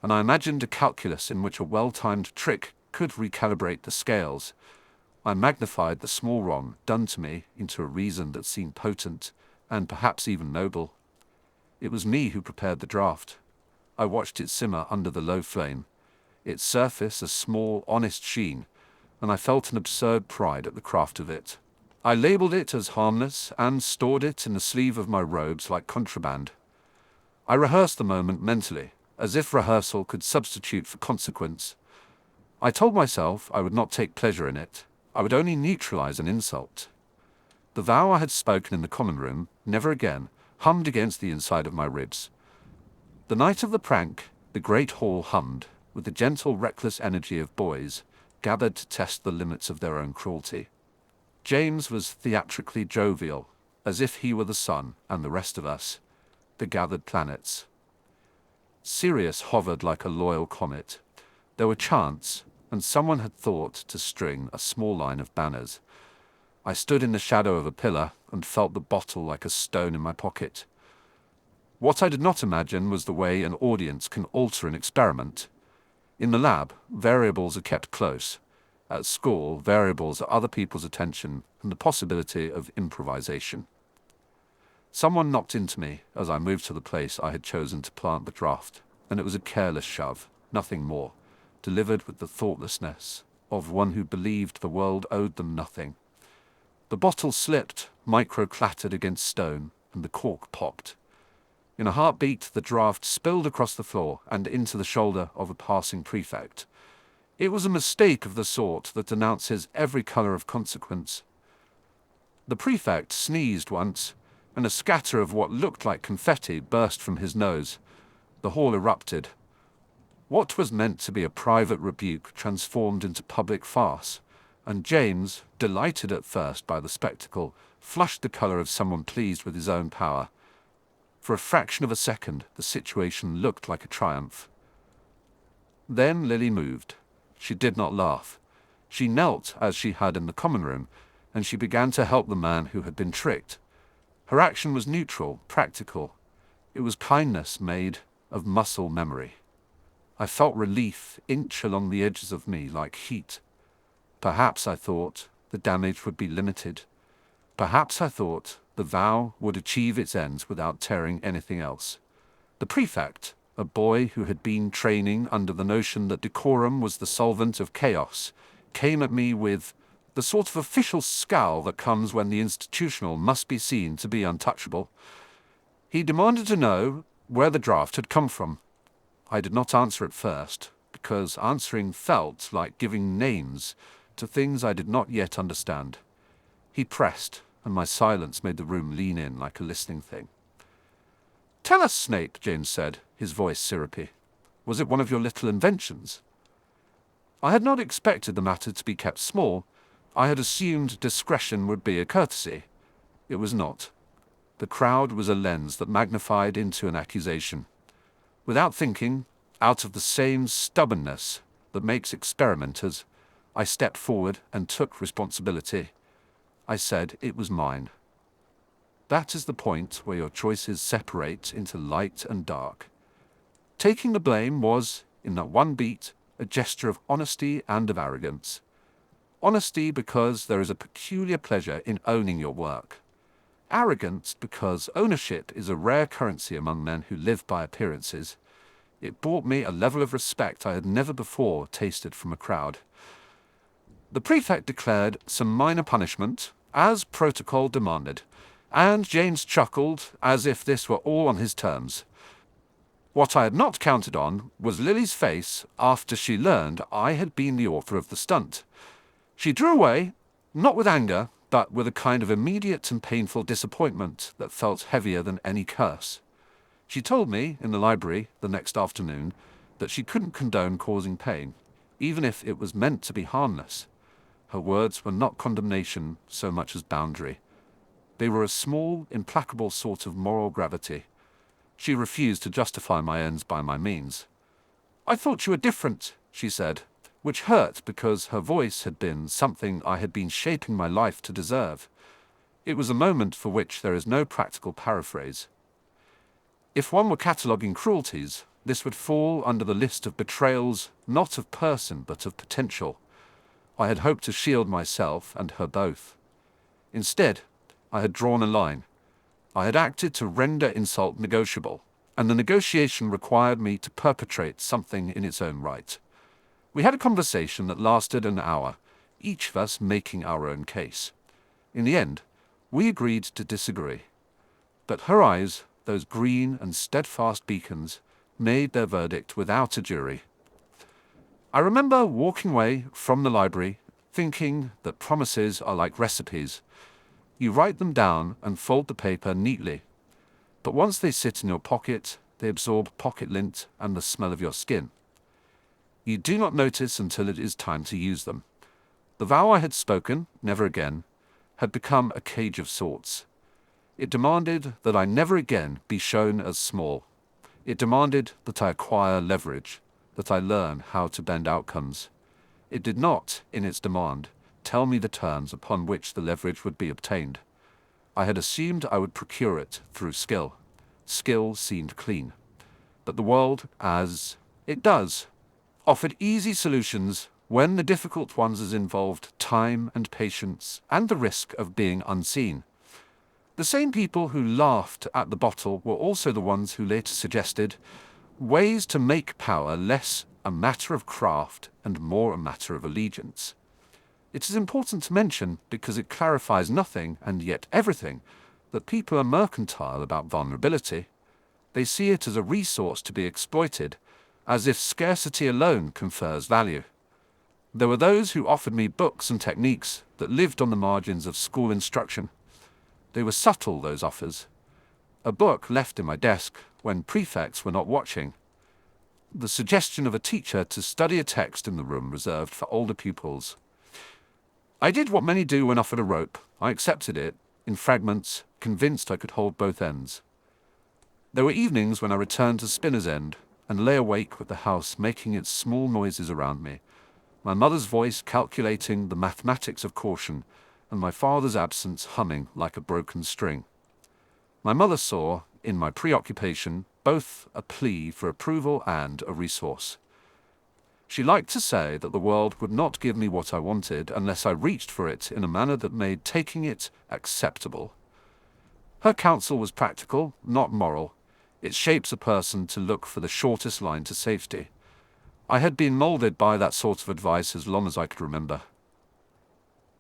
and I imagined a calculus in which a well-timed trick could recalibrate the scales. I magnified the small wrong done to me into a reason that seemed potent, and perhaps even noble. It was me who prepared the draught. I watched it simmer under the low flame, its surface a small, honest sheen, and I felt an absurd pride at the craft of it. I labelled it as harmless and stored it in the sleeve of my robes like contraband. I rehearsed the moment mentally, as if rehearsal could substitute for consequence. I told myself I would not take pleasure in it. I would only neutralize an insult. The vow I had spoken in the common room, never again, hummed against the inside of my ribs. The night of the prank, the great hall hummed, with the gentle, reckless energy of boys, gathered to test the limits of their own cruelty. James was theatrically jovial, as if he were the sun and the rest of us, the gathered planets. Sirius hovered like a loyal comet. There were chants, and someone had thought to string a small line of banners. I stood in the shadow of a pillar and felt the bottle like a stone in my pocket. What I did not imagine was the way an audience can alter an experiment. In the lab, variables are kept close. At school, variables are other people's attention and the possibility of improvisation. Someone knocked into me as I moved to the place I had chosen to plant the draft, and it was a careless shove, nothing more, delivered with the thoughtlessness of one who believed the world owed them nothing. The bottle slipped, micro-clattered against stone, and the cork popped. In a heartbeat, the draft spilled across the floor and into the shoulder of a passing prefect. It was a mistake of the sort that announces every color of consequence. The prefect sneezed once, and a scatter of what looked like confetti burst from his nose. The hall erupted. What was meant to be a private rebuke transformed into public farce, and James, delighted at first by the spectacle, flushed the color of someone pleased with his own power. For a fraction of a second, the situation looked like a triumph. Then Lily moved. She did not laugh. She knelt as she had in the common room, and she began to help the man who had been tricked. Her action was neutral, practical. It was kindness made of muscle memory. I felt relief inch along the edges of me like heat. Perhaps, I thought, the damage would be limited. Perhaps, I thought, the vow would achieve its ends without tearing anything else. The prefect, a boy who had been training under the notion that decorum was the solvent of chaos, came at me with the sort of official scowl that comes when the institutional must be seen to be untouchable. He demanded to know where the draft had come from. I did not answer at first, because answering felt like giving names to things I did not yet understand. He pressed, and my silence made the room lean in like a listening thing. "Tell us, Snape," James said, his voice syrupy. "Was it one of your little inventions?" I had not expected the matter to be kept small. I had assumed discretion would be a courtesy. It was not. The crowd was a lens that magnified into an accusation. Without thinking, out of the same stubbornness that makes experimenters, I stepped forward and took responsibility. I said it was mine. That is the point where your choices separate into light and dark. Taking the blame was, in that one beat, a gesture of honesty and of arrogance. Honesty because there is a peculiar pleasure in owning your work. Arrogance because ownership is a rare currency among men who live by appearances. It brought me a level of respect I had never before tasted from a crowd. The prefect declared some minor punishment, as protocol demanded, and James chuckled as if this were all on his terms. What I had not counted on was Lily's face after she learned I had been the author of the stunt. She drew away, not with anger, but with a kind of immediate and painful disappointment that felt heavier than any curse. She told me, in the library the next afternoon, that she couldn't condone causing pain, even if it was meant to be harmless. Her words were not condemnation so much as boundary. They were a small, implacable sort of moral gravity. She refused to justify my ends by my means. "I thought you were different," she said, which hurt because her voice had been something I had been shaping my life to deserve. It was a moment for which there is no practical paraphrase. If one were cataloguing cruelties, this would fall under the list of betrayals not of person but of potential. I had hoped to shield myself and her both. Instead, I had drawn a line. I had acted to render insult negotiable, and the negotiation required me to perpetrate something in its own right. We had a conversation that lasted an hour, each of us making our own case. In the end, we agreed to disagree. But her eyes, those green and steadfast beacons, made their verdict without a jury. I remember walking away from the library, thinking that promises are like recipes. You write them down and fold the paper neatly. But once they sit in your pocket, they absorb pocket lint and the smell of your skin. You do not notice until it is time to use them. The vow I had spoken, never again, had become a cage of sorts. It demanded that I never again be shown as small. It demanded that I acquire leverage, that I learn how to bend outcomes. It did not, in its demand, tell me the terms upon which the leverage would be obtained. I had assumed I would procure it through skill. Skill seemed clean. But the world, as it does, offered easy solutions when the difficult ones involved time and patience and the risk of being unseen. The same people who laughed at the bottle were also the ones who later suggested ways to make power less a matter of craft and more a matter of allegiance. It is important to mention, because it clarifies nothing and yet everything, that people are mercantile about vulnerability. They see it as a resource to be exploited, as if scarcity alone confers value. There were those who offered me books and techniques that lived on the margins of school instruction. They were subtle, those offers. A book left in my desk when prefects were not watching. The suggestion of a teacher to study a text in the room reserved for older pupils. I did what many do when offered a rope. I accepted it, in fragments, convinced I could hold both ends. There were evenings when I returned to Spinner's End and lay awake with the house making its small noises around me, my mother's voice calculating the mathematics of caution, and my father's absence humming like a broken string. My mother saw, in my preoccupation, both a plea for approval and a resource. She liked to say that the world would not give me what I wanted unless I reached for it in a manner that made taking it acceptable. Her counsel was practical, not moral. It shapes a person to look for the shortest line to safety. I had been molded by that sort of advice as long as I could remember.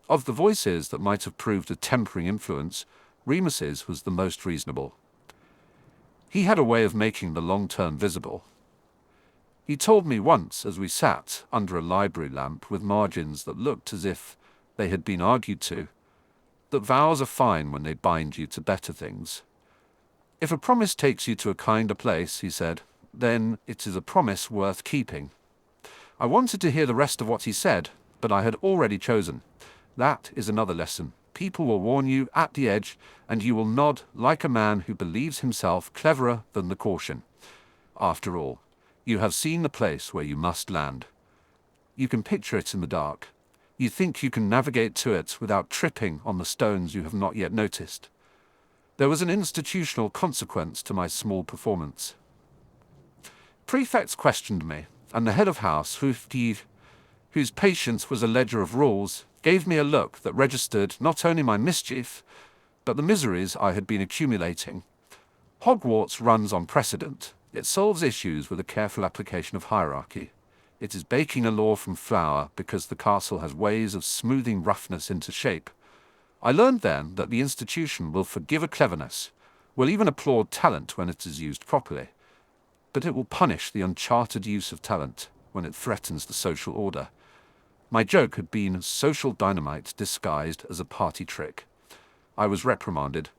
Of the voices that might have proved a tempering influence, Remus's was the most reasonable. He had a way of making the long-term visible. He told me once, as we sat under a library lamp with margins that looked as if they had been argued to, that vows are fine when they bind you to better things. If a promise takes you to a kinder place, he said, then it is a promise worth keeping. I wanted to hear the rest of what he said, but I had already chosen. That is another lesson. People will warn you at the edge, and you will nod like a man who believes himself cleverer than the caution. After all, you have seen the place where you must land. You can picture it in the dark. You think you can navigate to it without tripping on the stones you have not yet noticed. There was an institutional consequence to my small performance. Prefects questioned me, and the head of house, whose patience was a ledger of rules, gave me a look that registered not only my mischief, but the miseries I had been accumulating. Hogwarts runs on precedent. It solves issues with a careful application of hierarchy. It is baking a law from flour because the castle has ways of smoothing roughness into shape. I learned then that the institution will forgive a cleverness, will even applaud talent when it is used properly, but it will punish the uncharted use of talent when it threatens the social order. My joke had been social dynamite disguised as a party trick. I was reprimanded.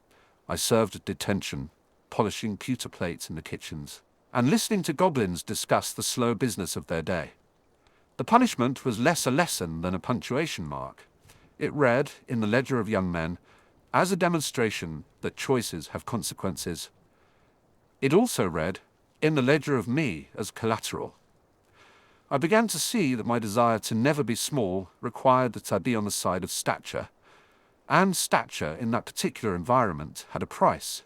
I served detention, polishing pewter plates in the kitchens, and listening to goblins discuss the slow business of their day. The punishment was less a lesson than a punctuation mark. It read, in the ledger of young men, as a demonstration that choices have consequences. It also read, in the ledger of me, as collateral. I began to see that my desire to never be small required that I be on the side of stature, and stature in that particular environment had a price.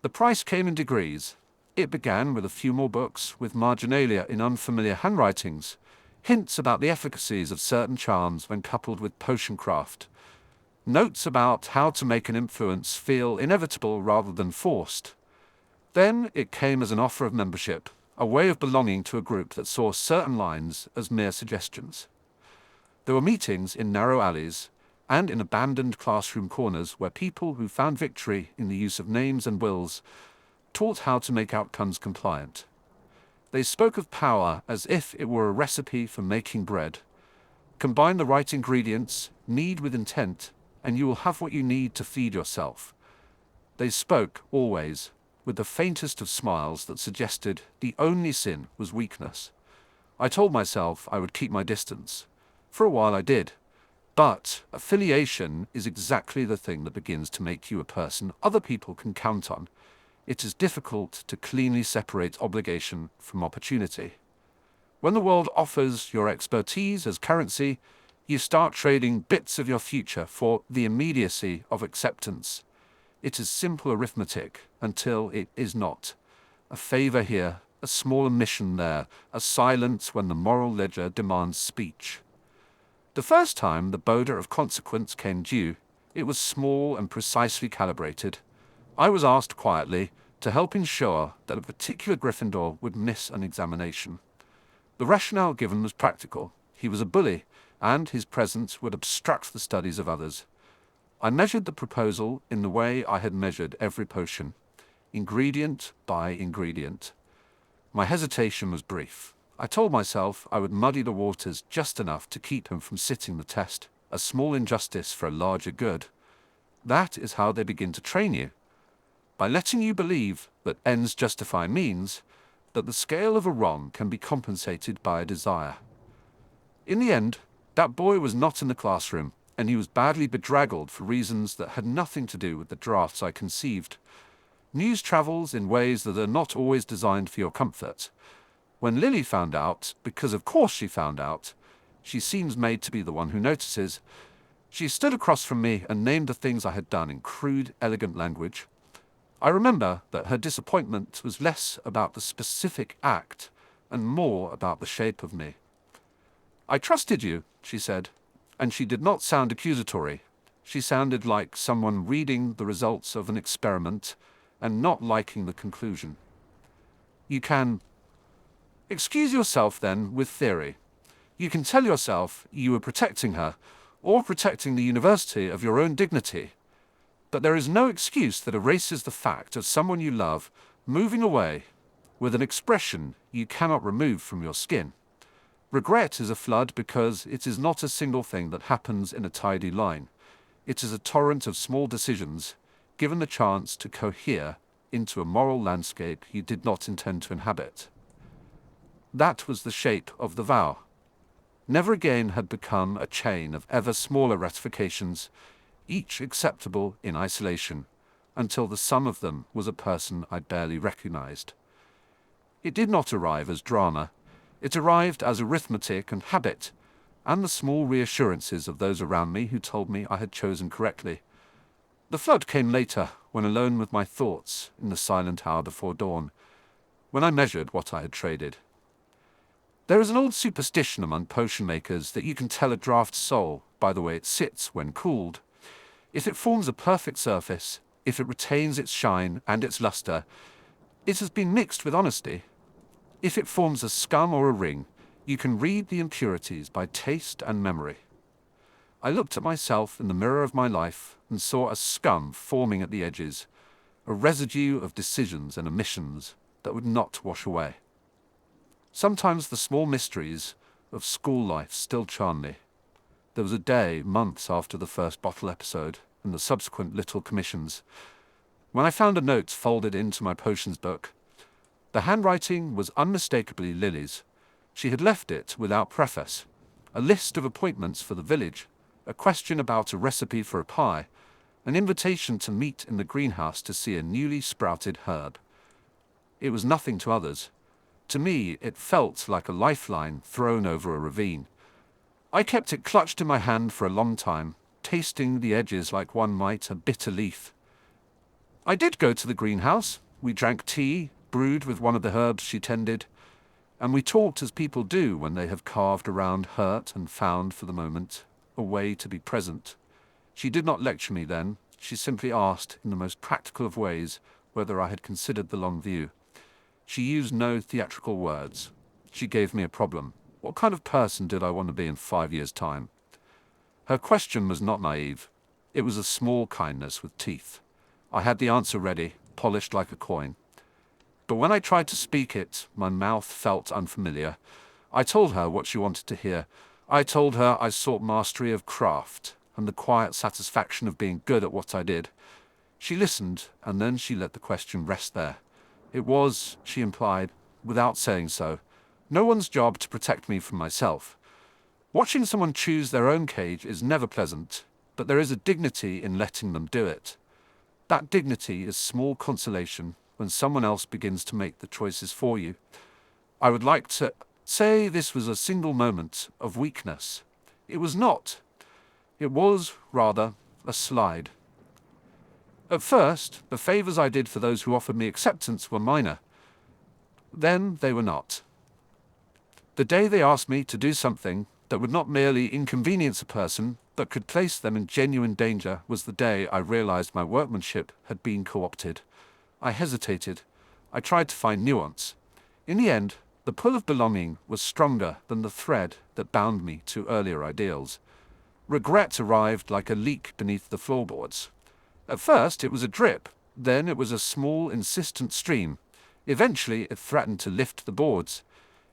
The price came in degrees. It began with a few more books, with marginalia in unfamiliar handwritings, hints about the efficacies of certain charms when coupled with potion craft, notes about how to make an influence feel inevitable rather than forced. Then it came as an offer of membership, a way of belonging to a group that saw certain lines as mere suggestions. There were meetings in narrow alleys and in abandoned classroom corners where people who found victory in the use of names and wills taught how to make outcomes compliant. They spoke of power as if it were a recipe for making bread. Combine the right ingredients, knead with intent, and you will have what you need to feed yourself. They spoke, always, with the faintest of smiles that suggested the only sin was weakness. I told myself I would keep my distance. For a while I did. But affiliation is exactly the thing that begins to make you a person other people can count on. It is difficult to cleanly separate obligation from opportunity. When the world offers your expertise as currency, you start trading bits of your future for the immediacy of acceptance. It is simple arithmetic until it is not. A favor here, a small omission there, a silence when the moral ledger demands speech. The first time the bodor of consequence came due, it was small and precisely calibrated. I was asked quietly to help ensure that a particular Gryffindor would miss an examination. The rationale given was practical. He was a bully, and his presence would obstruct the studies of others. I measured the proposal in the way I had measured every potion, ingredient by ingredient. My hesitation was brief. I told myself I would muddy the waters just enough to keep him from sitting the test, a small injustice for a larger good. That is how they begin to train you, by letting you believe that ends justify means, that the scale of a wrong can be compensated by a desire. In the end, that boy was not in the classroom, and he was badly bedraggled for reasons that had nothing to do with the drafts I conceived. News travels in ways that are not always designed for your comfort. When Lily found out, because of course she found out, she seems made to be the one who notices, she stood across from me and named the things I had done in crude, elegant language. I remember that her disappointment was less about the specific act and more about the shape of me. "I trusted you," she said, and she did not sound accusatory. She sounded like someone reading the results of an experiment and not liking the conclusion. You can excuse yourself, then, with theory. You can tell yourself you were protecting her, or protecting the university of your own dignity. But there is no excuse that erases the fact of someone you love moving away with an expression you cannot remove from your skin. Regret is a flood because it is not a single thing that happens in a tidy line. It is a torrent of small decisions, given the chance to cohere into a moral landscape you did not intend to inhabit. That was the shape of the vow. Never again had become a chain of ever smaller ratifications, each acceptable in isolation, until the sum of them was a person I barely recognized. It did not arrive as drama. It arrived as arithmetic and habit, and the small reassurances of those around me who told me I had chosen correctly. The flood came later, when alone with my thoughts in the silent hour before dawn, when I measured what I had traded. There is an old superstition among potion makers that you can tell a draft's soul by the way it sits when cooled. If it forms a perfect surface, if it retains its shine and its luster, it has been mixed with honesty. If it forms a scum or a ring, you can read the impurities by taste and memory. I looked at myself in the mirror of my life and saw a scum forming at the edges, a residue of decisions and omissions that would not wash away. Sometimes the small mysteries of school life still charm me. There was a day, months after the first bottle episode and the subsequent little commissions, when I found a note folded into my potions book. The handwriting was unmistakably Lily's. She had left it without preface. A list of appointments for the village, a question about a recipe for a pie, an invitation to meet in the greenhouse to see a newly sprouted herb. It was nothing to others. To me, it felt like a lifeline thrown over a ravine. I kept it clutched in my hand for a long time, tasting the edges like one might a bitter leaf. I did go to the greenhouse. We drank tea, brewed with one of the herbs she tended, and we talked as people do when they have carved around hurt and found, for the moment, a way to be present. She did not lecture me then. She simply asked, in the most practical of ways, whether I had considered the long view. She used no theatrical words. She gave me a problem. What kind of person did I want to be in 5 years' time? Her question was not naive. It was a small kindness with teeth. I had the answer ready, polished like a coin. But when I tried to speak it, my mouth felt unfamiliar. I told her what she wanted to hear. I told her I sought mastery of craft. and the quiet satisfaction of being good at what I did. She listened, and then she let the question rest there. It was, she implied, without saying so, no one's job to protect me from myself. Watching someone choose their own cage is never pleasant, but there is a dignity in letting them do it. That dignity is small consolation when someone else begins to make the choices for you. I would like to say this was a single moment of weakness. It was not. It was, rather, a slide. At first, the favors I did for those who offered me acceptance were minor. Then they were not. The day they asked me to do something that would not merely inconvenience a person, but could place them in genuine danger, was the day I realized my workmanship had been co-opted. I hesitated. I tried to find nuance. In the end, the pull of belonging was stronger than the thread that bound me to earlier ideals. Regret arrived like a leak beneath the floorboards. At first it was a drip, then it was a small, insistent stream. Eventually it threatened to lift the boards.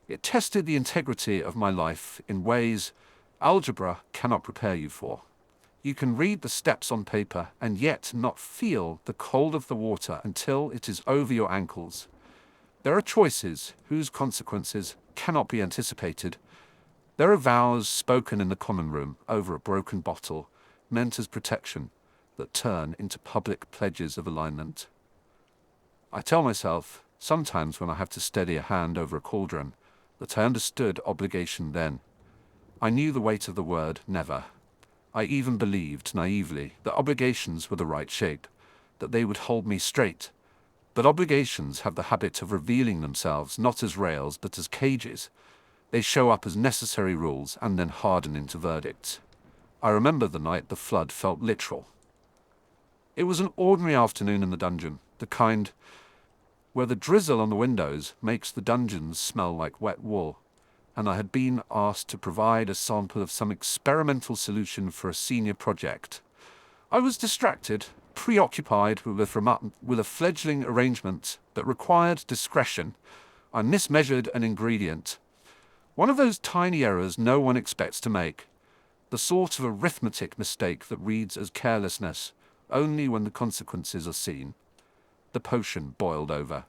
It tested the integrity of my life in ways algebra cannot prepare you for. You can read the steps on paper and yet not feel the cold of the water until it is over your ankles. There are choices whose consequences cannot be anticipated. There are vows spoken in the common room over a broken bottle, meant as protection, that turn into public pledges of alignment. I tell myself, sometimes when I have to steady a hand over a cauldron, that I understood obligation then. I knew the weight of the word never. I even believed, naively, that obligations were the right shape, that they would hold me straight. But obligations have the habit of revealing themselves not as rails but as cages. They show up as necessary rules and then harden into verdicts. I remember the night the flood felt literal. It was an ordinary afternoon in the dungeon, the kind where the drizzle on the windows makes the dungeons smell like wet wool, and I had been asked to provide a sample of some experimental solution for a senior project. I was distracted, preoccupied with a fledgling arrangement that required discretion. I mismeasured an ingredient. One of those tiny errors no one expects to make. The sort of arithmetic mistake that reads as carelessness only when the consequences are seen. The potion boiled over.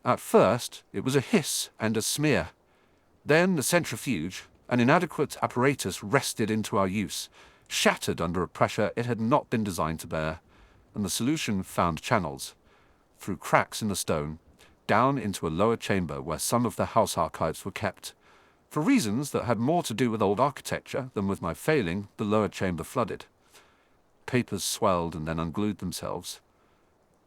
At first, it was a hiss and a smear. Then the centrifuge, an inadequate apparatus wrested into our use, shattered under a pressure it had not been designed to bear, and the solution found channels, through cracks in the stone, down into a lower chamber where some of the house archives were kept. For reasons that had more to do with old architecture than with my failing, the lower chamber flooded. Papers swelled and then unglued themselves.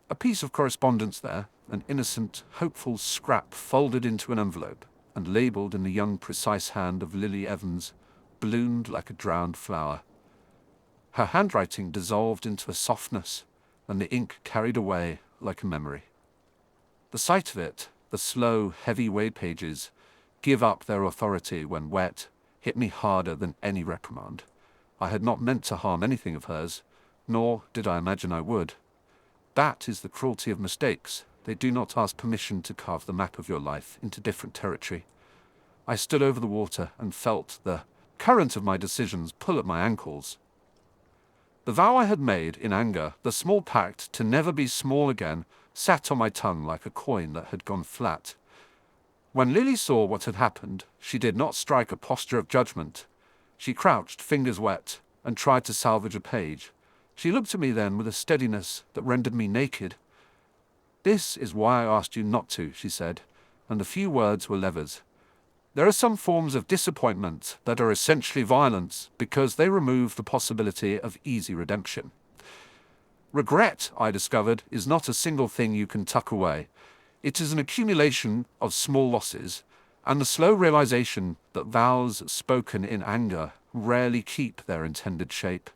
A piece of correspondence there, an innocent, hopeful scrap folded into an envelope and labelled in the young, precise hand of Lily Evans, bloomed like a drowned flower. Her handwriting dissolved into a softness, and the ink carried away like a memory. The sight of it, the slow, heavy wade pages, give up their authority when wet, hit me harder than any reprimand. I had not meant to harm anything of hers, nor did I imagine I would. That is the cruelty of mistakes. They do not ask permission to carve the map of your life into different territory. I stood over the water and felt the current of my decisions pull at my ankles. The vow I had made in anger, the small pact to never be small again, sat on my tongue like a coin that had gone flat. When Lily saw what had happened, she did not strike a posture of judgment. She crouched, fingers wet, and tried to salvage a page. She looked at me then with a steadiness that rendered me naked. "This is why I asked you not to," she said, and the few words were levers. There are some forms of disappointment that are essentially violence because they remove the possibility of easy redemption. Regret, I discovered, is not a single thing you can tuck away. It is an accumulation of small losses, and the slow realization that vows spoken in anger rarely keep their intended shape.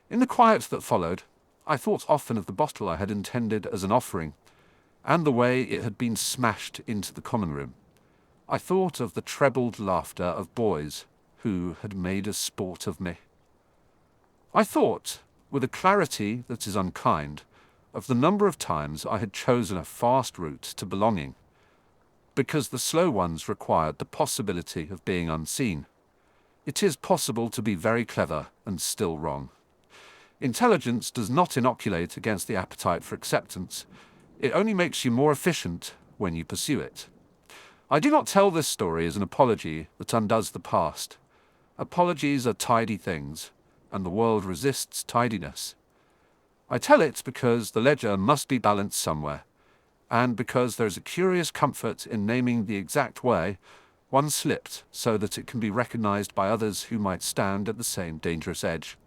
In the quiet that followed, I thought often of the bottle I had intended as an offering, and the way it had been smashed into the common room. I thought of the trebled laughter of boys who had made a sport of me. I thought, with a clarity that is unkind, of the number of times I had chosen a fast route to belonging, because the slow ones required the possibility of being unseen. It is possible to be very clever and still wrong. Intelligence does not inoculate against the appetite for acceptance. It only makes you more efficient when you pursue it. I do not tell this story as an apology that undoes the past. Apologies are tidy things, and the world resists tidiness. I tell it because the ledger must be balanced somewhere, and because there is a curious comfort in naming the exact way one slipped so that it can be recognized by others who might stand at the same dangerous edge.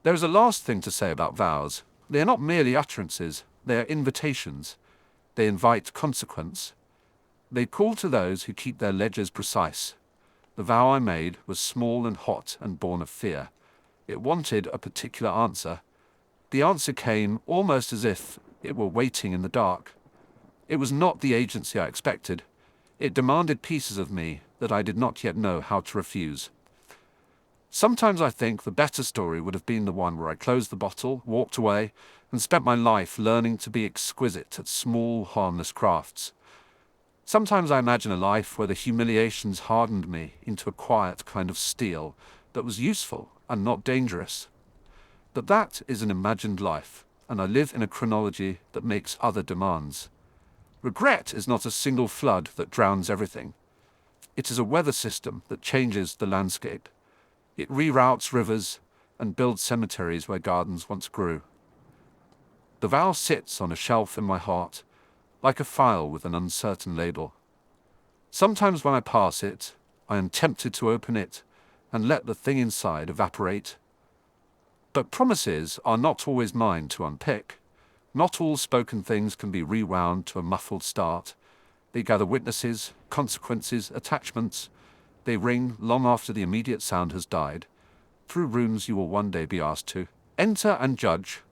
There is a last thing to say about vows. They are not merely utterances, they are invitations. They invite consequence. They call to those who keep their ledgers precise. The vow I made was small and hot and born of fear. It wanted a particular answer. The answer came almost as if it were waiting in the dark. It was not the agency I expected. It demanded pieces of me that I did not yet know how to refuse. Sometimes I think the better story would have been the one where I closed the bottle, walked away, and spent my life learning to be exquisite at small, harmless crafts. Sometimes I imagine a life where the humiliations hardened me into a quiet kind of steel that was useful and not dangerous. But that is an imagined life, and I live in a chronology that makes other demands. Regret is not a single flood that drowns everything. It is a weather system that changes the landscape. It reroutes rivers and builds cemeteries where gardens once grew. The vow sits on a shelf in my heart, like a file with an uncertain label. Sometimes when I pass it, I am tempted to open it and let the thing inside evaporate. But promises are not always mine to unpick. Not all spoken things can be rewound to a muffled start. They gather witnesses, consequences, attachments. They ring long after the immediate sound has died, through rooms you will one day be asked to enter and judge.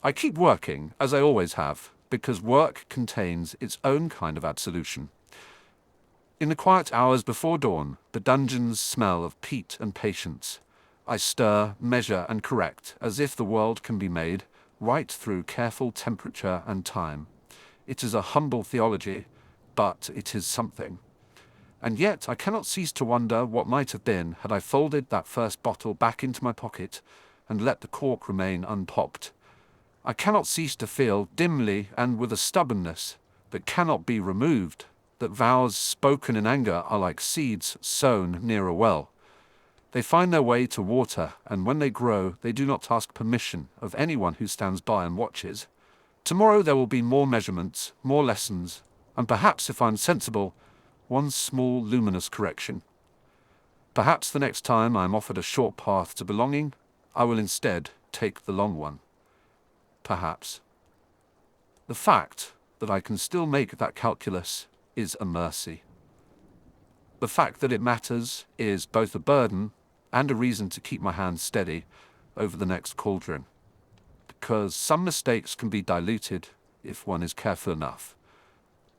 I keep working, as I always have, because work contains its own kind of absolution. In the quiet hours before dawn, the dungeons smell of peat and patience. I stir, measure, and correct, as if the world can be made, right through careful temperature and time. It is a humble theology, but it is something. And yet I cannot cease to wonder what might have been had I folded that first bottle back into my pocket and let the cork remain unpopped. I cannot cease to feel, dimly and with a stubbornness that cannot be removed, that vows spoken in anger are like seeds sown near a well. They find their way to water, and when they grow, they do not ask permission of anyone who stands by and watches. Tomorrow there will be more measurements, more lessons, and perhaps, if I'm sensible, one small luminous correction. Perhaps the next time I am offered a short path to belonging, I will instead take the long one. Perhaps. The fact that I can still make that calculus is a mercy. The fact that it matters is both a burden and a reason to keep my hands steady over the next cauldron. Because some mistakes can be diluted if one is careful enough,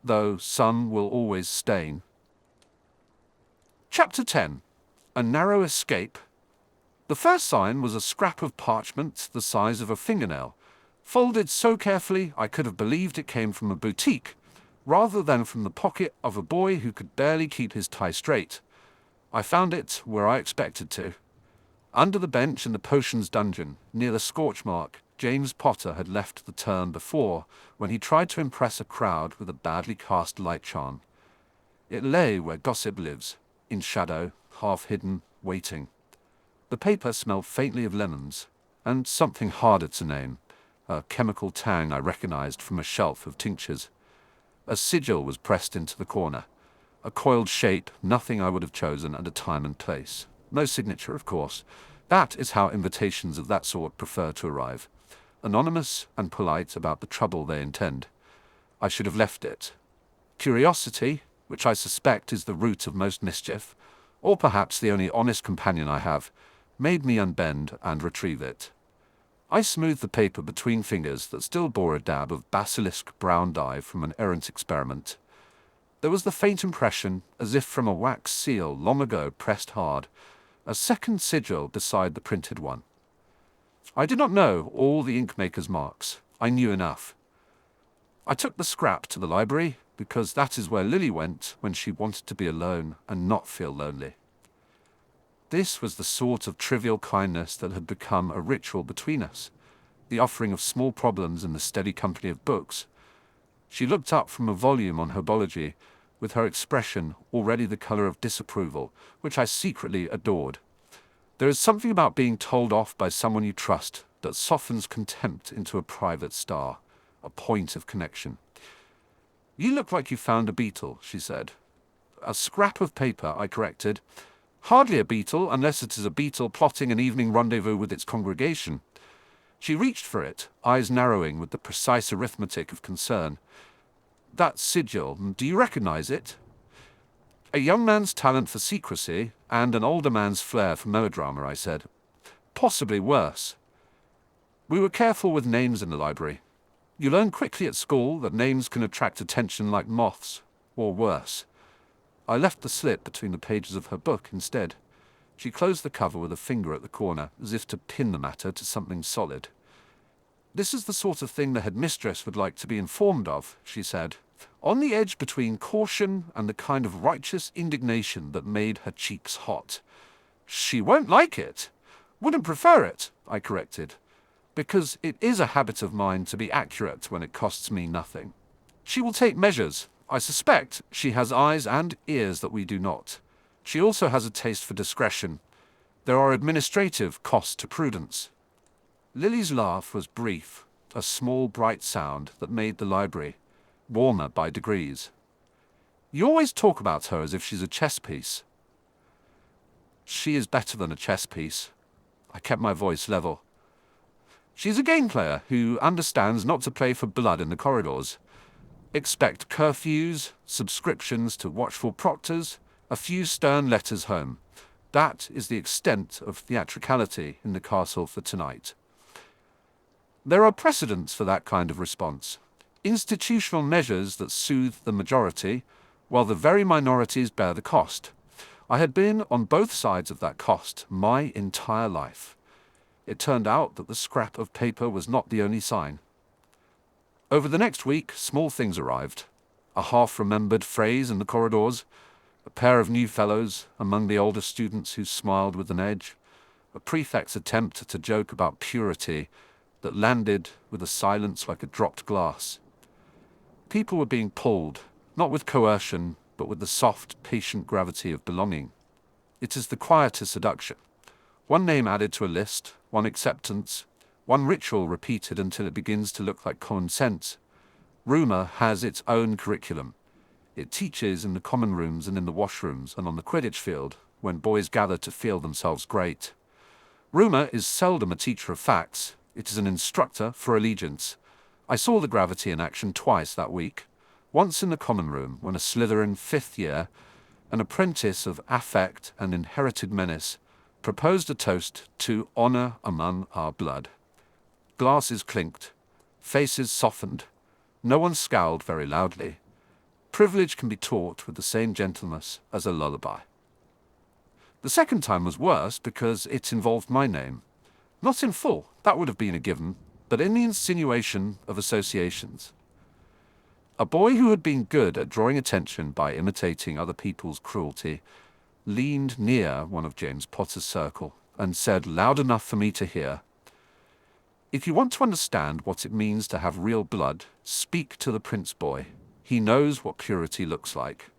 though some will always stain. Chapter 10. A Narrow Escape. The first sign was a scrap of parchment the size of a fingernail, folded so carefully I could have believed it came from a boutique, rather than from the pocket of a boy who could barely keep his tie straight. I found it where I expected to. Under the bench in the potions dungeon, near the scorch mark James Potter had left the term before when he tried to impress a crowd with a badly cast light charm. It lay where gossip lives, in shadow, half hidden, waiting. The paper smelled faintly of lemons, and something harder to name, a chemical tang I recognized from a shelf of tinctures. A sigil was pressed into the corner. A coiled shape, nothing I would have chosen at a time and place. No signature, of course. That is how invitations of that sort prefer to arrive. Anonymous and polite about the trouble they intend. I should have left it. Curiosity, which I suspect is the root of most mischief, or perhaps the only honest companion I have, made me unbend and retrieve it. I smoothed the paper between fingers that still bore a dab of basilisk brown dye from an errant experiment. There was the faint impression, as if from a wax seal long ago pressed hard, a second sigil beside the printed one. I did not know all the inkmaker's marks. I knew enough. I took the scrap to the library, because that is where Lily went when she wanted to be alone and not feel lonely. This was the sort of trivial kindness that had become a ritual between us, the offering of small problems in the steady company of books. She looked up from a volume on herbology, with her expression already the colour of disapproval, which I secretly adored. There is something about being told off by someone you trust that softens contempt into a private star, a point of connection. "You look like you found a beetle," she said. "A scrap of paper," I corrected. "Hardly a beetle, unless it is a beetle plotting an evening rendezvous with its congregation." She reached for it, eyes narrowing with the precise arithmetic of concern. "That sigil, do you recognize it?" "A young man's talent for secrecy, and an older man's flair for melodrama," I said. "Possibly worse. We were careful with names in the library. You learn quickly at school that names can attract attention like moths, or worse." I left the slit between the pages of her book instead. She closed the cover with a finger at the corner, as if to pin the matter to something solid. "This is the sort of thing the headmistress would like to be informed of," she said, on the edge between caution and the kind of righteous indignation that made her cheeks hot. "She won't like it. Wouldn't prefer it," I corrected, "because it is a habit of mine to be accurate when it costs me nothing. She will take measures. I suspect she has eyes and ears that we do not. She also has a taste for discretion. There are administrative costs to prudence." Lily's laugh was brief, a small bright sound that made the library warmer by degrees. "You always talk about her as if she's a chess piece." "She is better than a chess piece." I kept my voice level. "She's a game player who understands not to play for blood in the corridors. Expect curfews, subscriptions to watchful proctors, a few stern letters home. That is the extent of theatricality in the castle for tonight." There are precedents for that kind of response. Institutional measures that soothe the majority, while the very minorities bear the cost. I had been on both sides of that cost my entire life. It turned out that the scrap of paper was not the only sign. Over the next week, small things arrived. A half-remembered phrase in the corridors, a pair of new fellows among the older students who smiled with an edge, a prefect's attempt at a joke about purity that landed with a silence like a dropped glass. People were being pulled, not with coercion, but with the soft, patient gravity of belonging. It is the quieter seduction. One name added to a list, one acceptance, one ritual repeated until it begins to look like common sense. Rumour has its own curriculum. It teaches in the common rooms and in the washrooms and on the Quidditch field, when boys gather to feel themselves great. Rumour is seldom a teacher of facts. It is an instructor for allegiance. I saw the gravity in action twice that week. Once in the common room, when a Slytherin 5th year, an apprentice of affect and inherited menace, proposed a toast to honour among our blood. Glasses clinked, faces softened. No one scowled very loudly. Privilege can be taught with the same gentleness as a lullaby. The second time was worse because it involved my name. Not in full, that would have been a given, but in the insinuation of associations. A boy who had been good at drawing attention by imitating other people's cruelty leaned near one of James Potter's circle and said loud enough for me to hear, "If you want to understand what it means to have real blood, speak to the Prince Boy. He knows what purity looks like."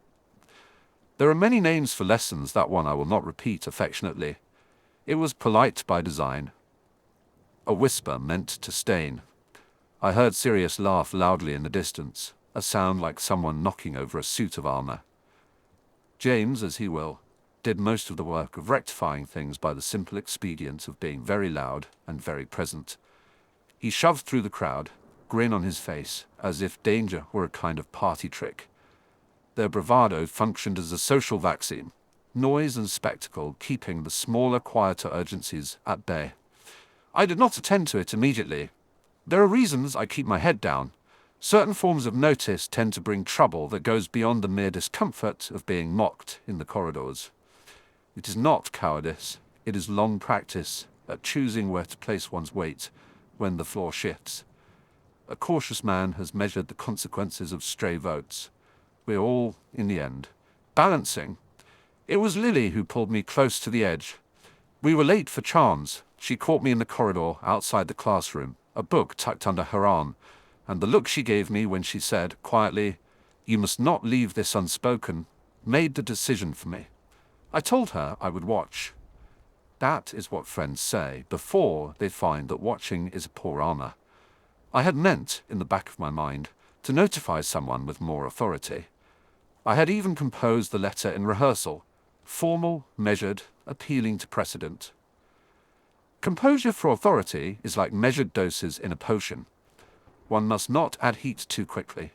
There are many names for lessons, that one I will not repeat affectionately. It was polite by design. A whisper meant to stain. I heard Sirius laugh loudly in the distance, a sound like someone knocking over a suit of armor. James, as he will, did most of the work of rectifying things by the simple expedient of being very loud and very present. He shoved through the crowd, grin on his face, as if danger were a kind of party trick. Their bravado functioned as a social vaccine, noise and spectacle keeping the smaller, quieter urgencies at bay. I did not attend to it immediately. There are reasons I keep my head down. Certain forms of notice tend to bring trouble that goes beyond the mere discomfort of being mocked in the corridors. It is not cowardice, it is long practice at choosing where to place one's weight when the floor shifts. A cautious man has measured the consequences of stray votes. We're all, in the end, balancing. It was Lily who pulled me close to the edge. We were late for charms. She caught me in the corridor outside the classroom, a book tucked under her arm, and the look she gave me when she said, quietly, "You must not leave this unspoken," made the decision for me. I told her I would watch. That is what friends say before they find that watching is a poor armor. I had meant, in the back of my mind, to notify someone with more authority. I had even composed the letter in rehearsal, formal, measured, appealing to precedent. Composure for authority is like measured doses in a potion. One must not add heat too quickly.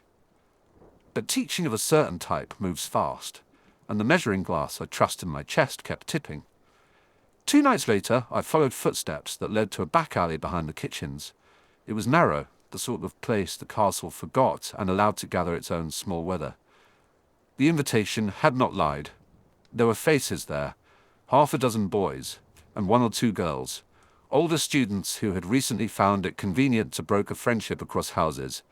But teaching of a certain type moves fast, and the measuring glass I trust in my chest kept tipping. 2 nights later, I followed footsteps that led to a back alley behind the kitchens. It was narrow, the sort of place the castle forgot and allowed to gather its own small weather. The invitation had not lied. There were faces there, 6 boys, and 1 or 2 girls, older students who had recently found it convenient to broker friendship across houses.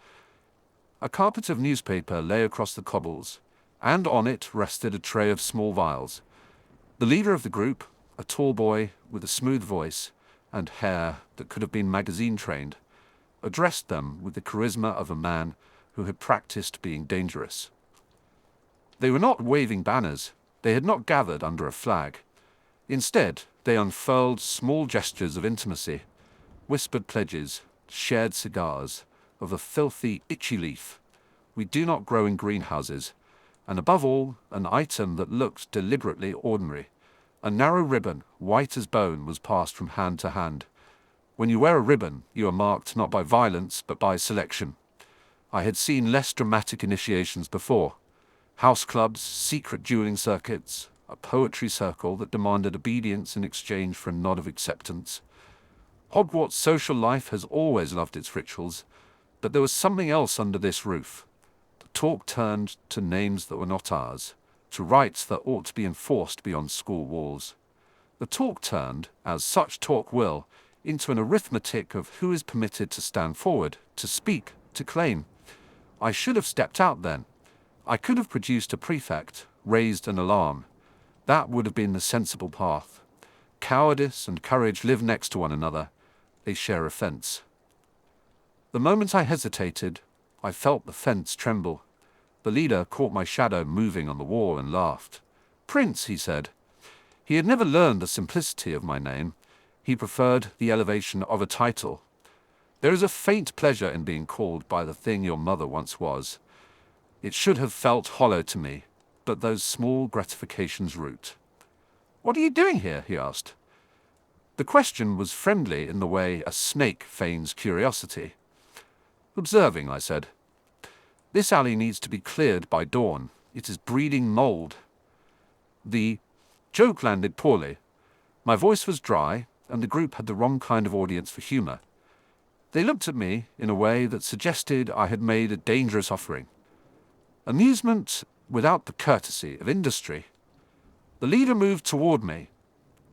A carpet of newspaper lay across the cobbles, and on it rested a tray of small vials. The leader of the group, a tall boy with a smooth voice and hair that could have been magazine-trained, addressed them with the charisma of a man who had practiced being dangerous. They were not waving banners. They had not gathered under a flag. Instead, they unfurled small gestures of intimacy, whispered pledges, shared cigars, of a filthy, itchy leaf. We do not grow in greenhouses, and above all, an item that looked deliberately ordinary. A narrow ribbon, white as bone, was passed from hand to hand. When you wear a ribbon, you are marked not by violence, but by selection. I had seen less dramatic initiations before. House clubs, secret dueling circuits, a poetry circle that demanded obedience in exchange for a nod of acceptance. Hogwarts social life has always loved its rituals, but there was something else under this roof. The talk turned to names that were not ours, to rights that ought to be enforced beyond school walls. The talk turned, as such talk will, into an arithmetic of who is permitted to stand forward, to speak, to claim. I should have stepped out then. I could have produced a prefect, raised an alarm. That would have been the sensible path. Cowardice and courage live next to one another. They share a fence. The moment I hesitated, I felt the fence tremble. The leader caught my shadow moving on the wall and laughed. "Prince," he said. He had never learned the simplicity of my name. He preferred the elevation of a title. There is a faint pleasure in being called by the thing your mother once was. It should have felt hollow to me, but those small gratifications root. "What are you doing here?" he asked. The question was friendly in the way a snake feigns curiosity. "Observing," I said. "This alley needs to be cleared by dawn. It is breeding mold." The joke landed poorly. My voice was dry, and the group had the wrong kind of audience for humor. They looked at me in a way that suggested I had made a dangerous offering. Amusement without the courtesy of industry. The leader moved toward me,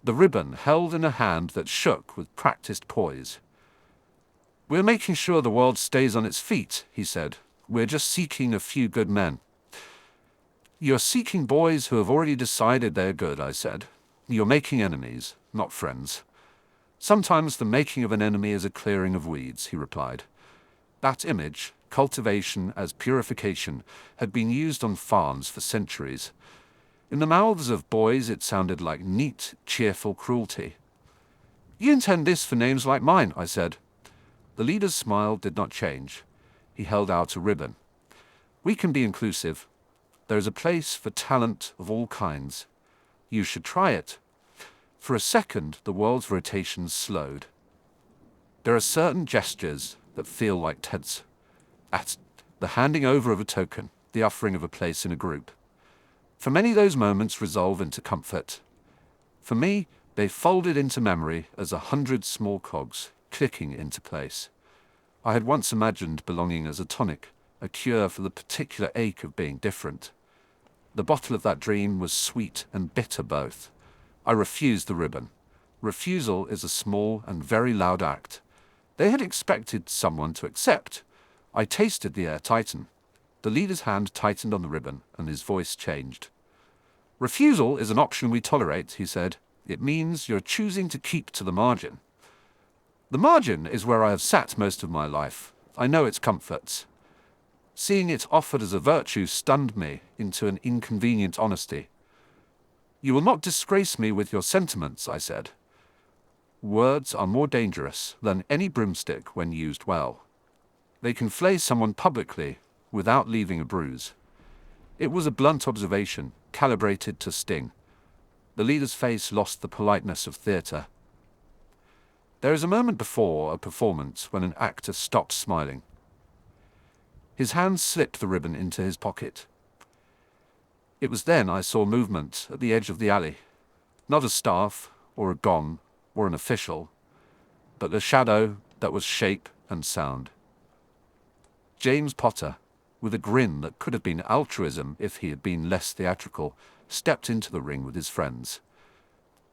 the ribbon held in a hand that shook with practiced poise. "We're making sure the world stays on its feet," he said. "We're just seeking a few good men." "You're seeking boys who have already decided they're good," I said. "You're making enemies, not friends." "Sometimes the making of an enemy is a clearing of weeds," he replied. That image, cultivation as purification, had been used on farms for centuries. In the mouths of boys it sounded like neat, cheerful cruelty. "You intend this for names like mine," I said. The leader's smile did not change. He held out a ribbon. "We can be inclusive. There is a place for talent of all kinds. You should try it." For a second, the world's rotations slowed. There are certain gestures that feel like tense. At the handing over of a token, the offering of a place in a group. For many, those moments resolve into comfort. For me, they folded into memory as 100 small cogs clicking into place. I had once imagined belonging as a tonic, a cure for the particular ache of being different. The bottle of that dream was sweet and bitter both. I refused the ribbon. Refusal is a small and very loud act. They had expected someone to accept. I tasted the air tighten. The leader's hand tightened on the ribbon, and his voice changed. Refusal is an option we tolerate, he said. It means you're choosing to keep to the margin. The margin is where I have sat most of my life. I know its comforts. Seeing it offered as a virtue stunned me into an inconvenient honesty. You will not disgrace me with your sentiments, I said. Words are more dangerous than any broomstick when used well. They can flay someone publicly without leaving a bruise. It was a blunt observation, calibrated to sting. The leader's face lost the politeness of theatre. There is a moment before a performance when an actor stops smiling. His hand slipped the ribbon into his pocket. It was then I saw movement at the edge of the alley. Not a staff, or a gong, or an official, but a shadow that was shape and sound. James Potter, with a grin that could have been altruism if he had been less theatrical, stepped into the ring with his friends.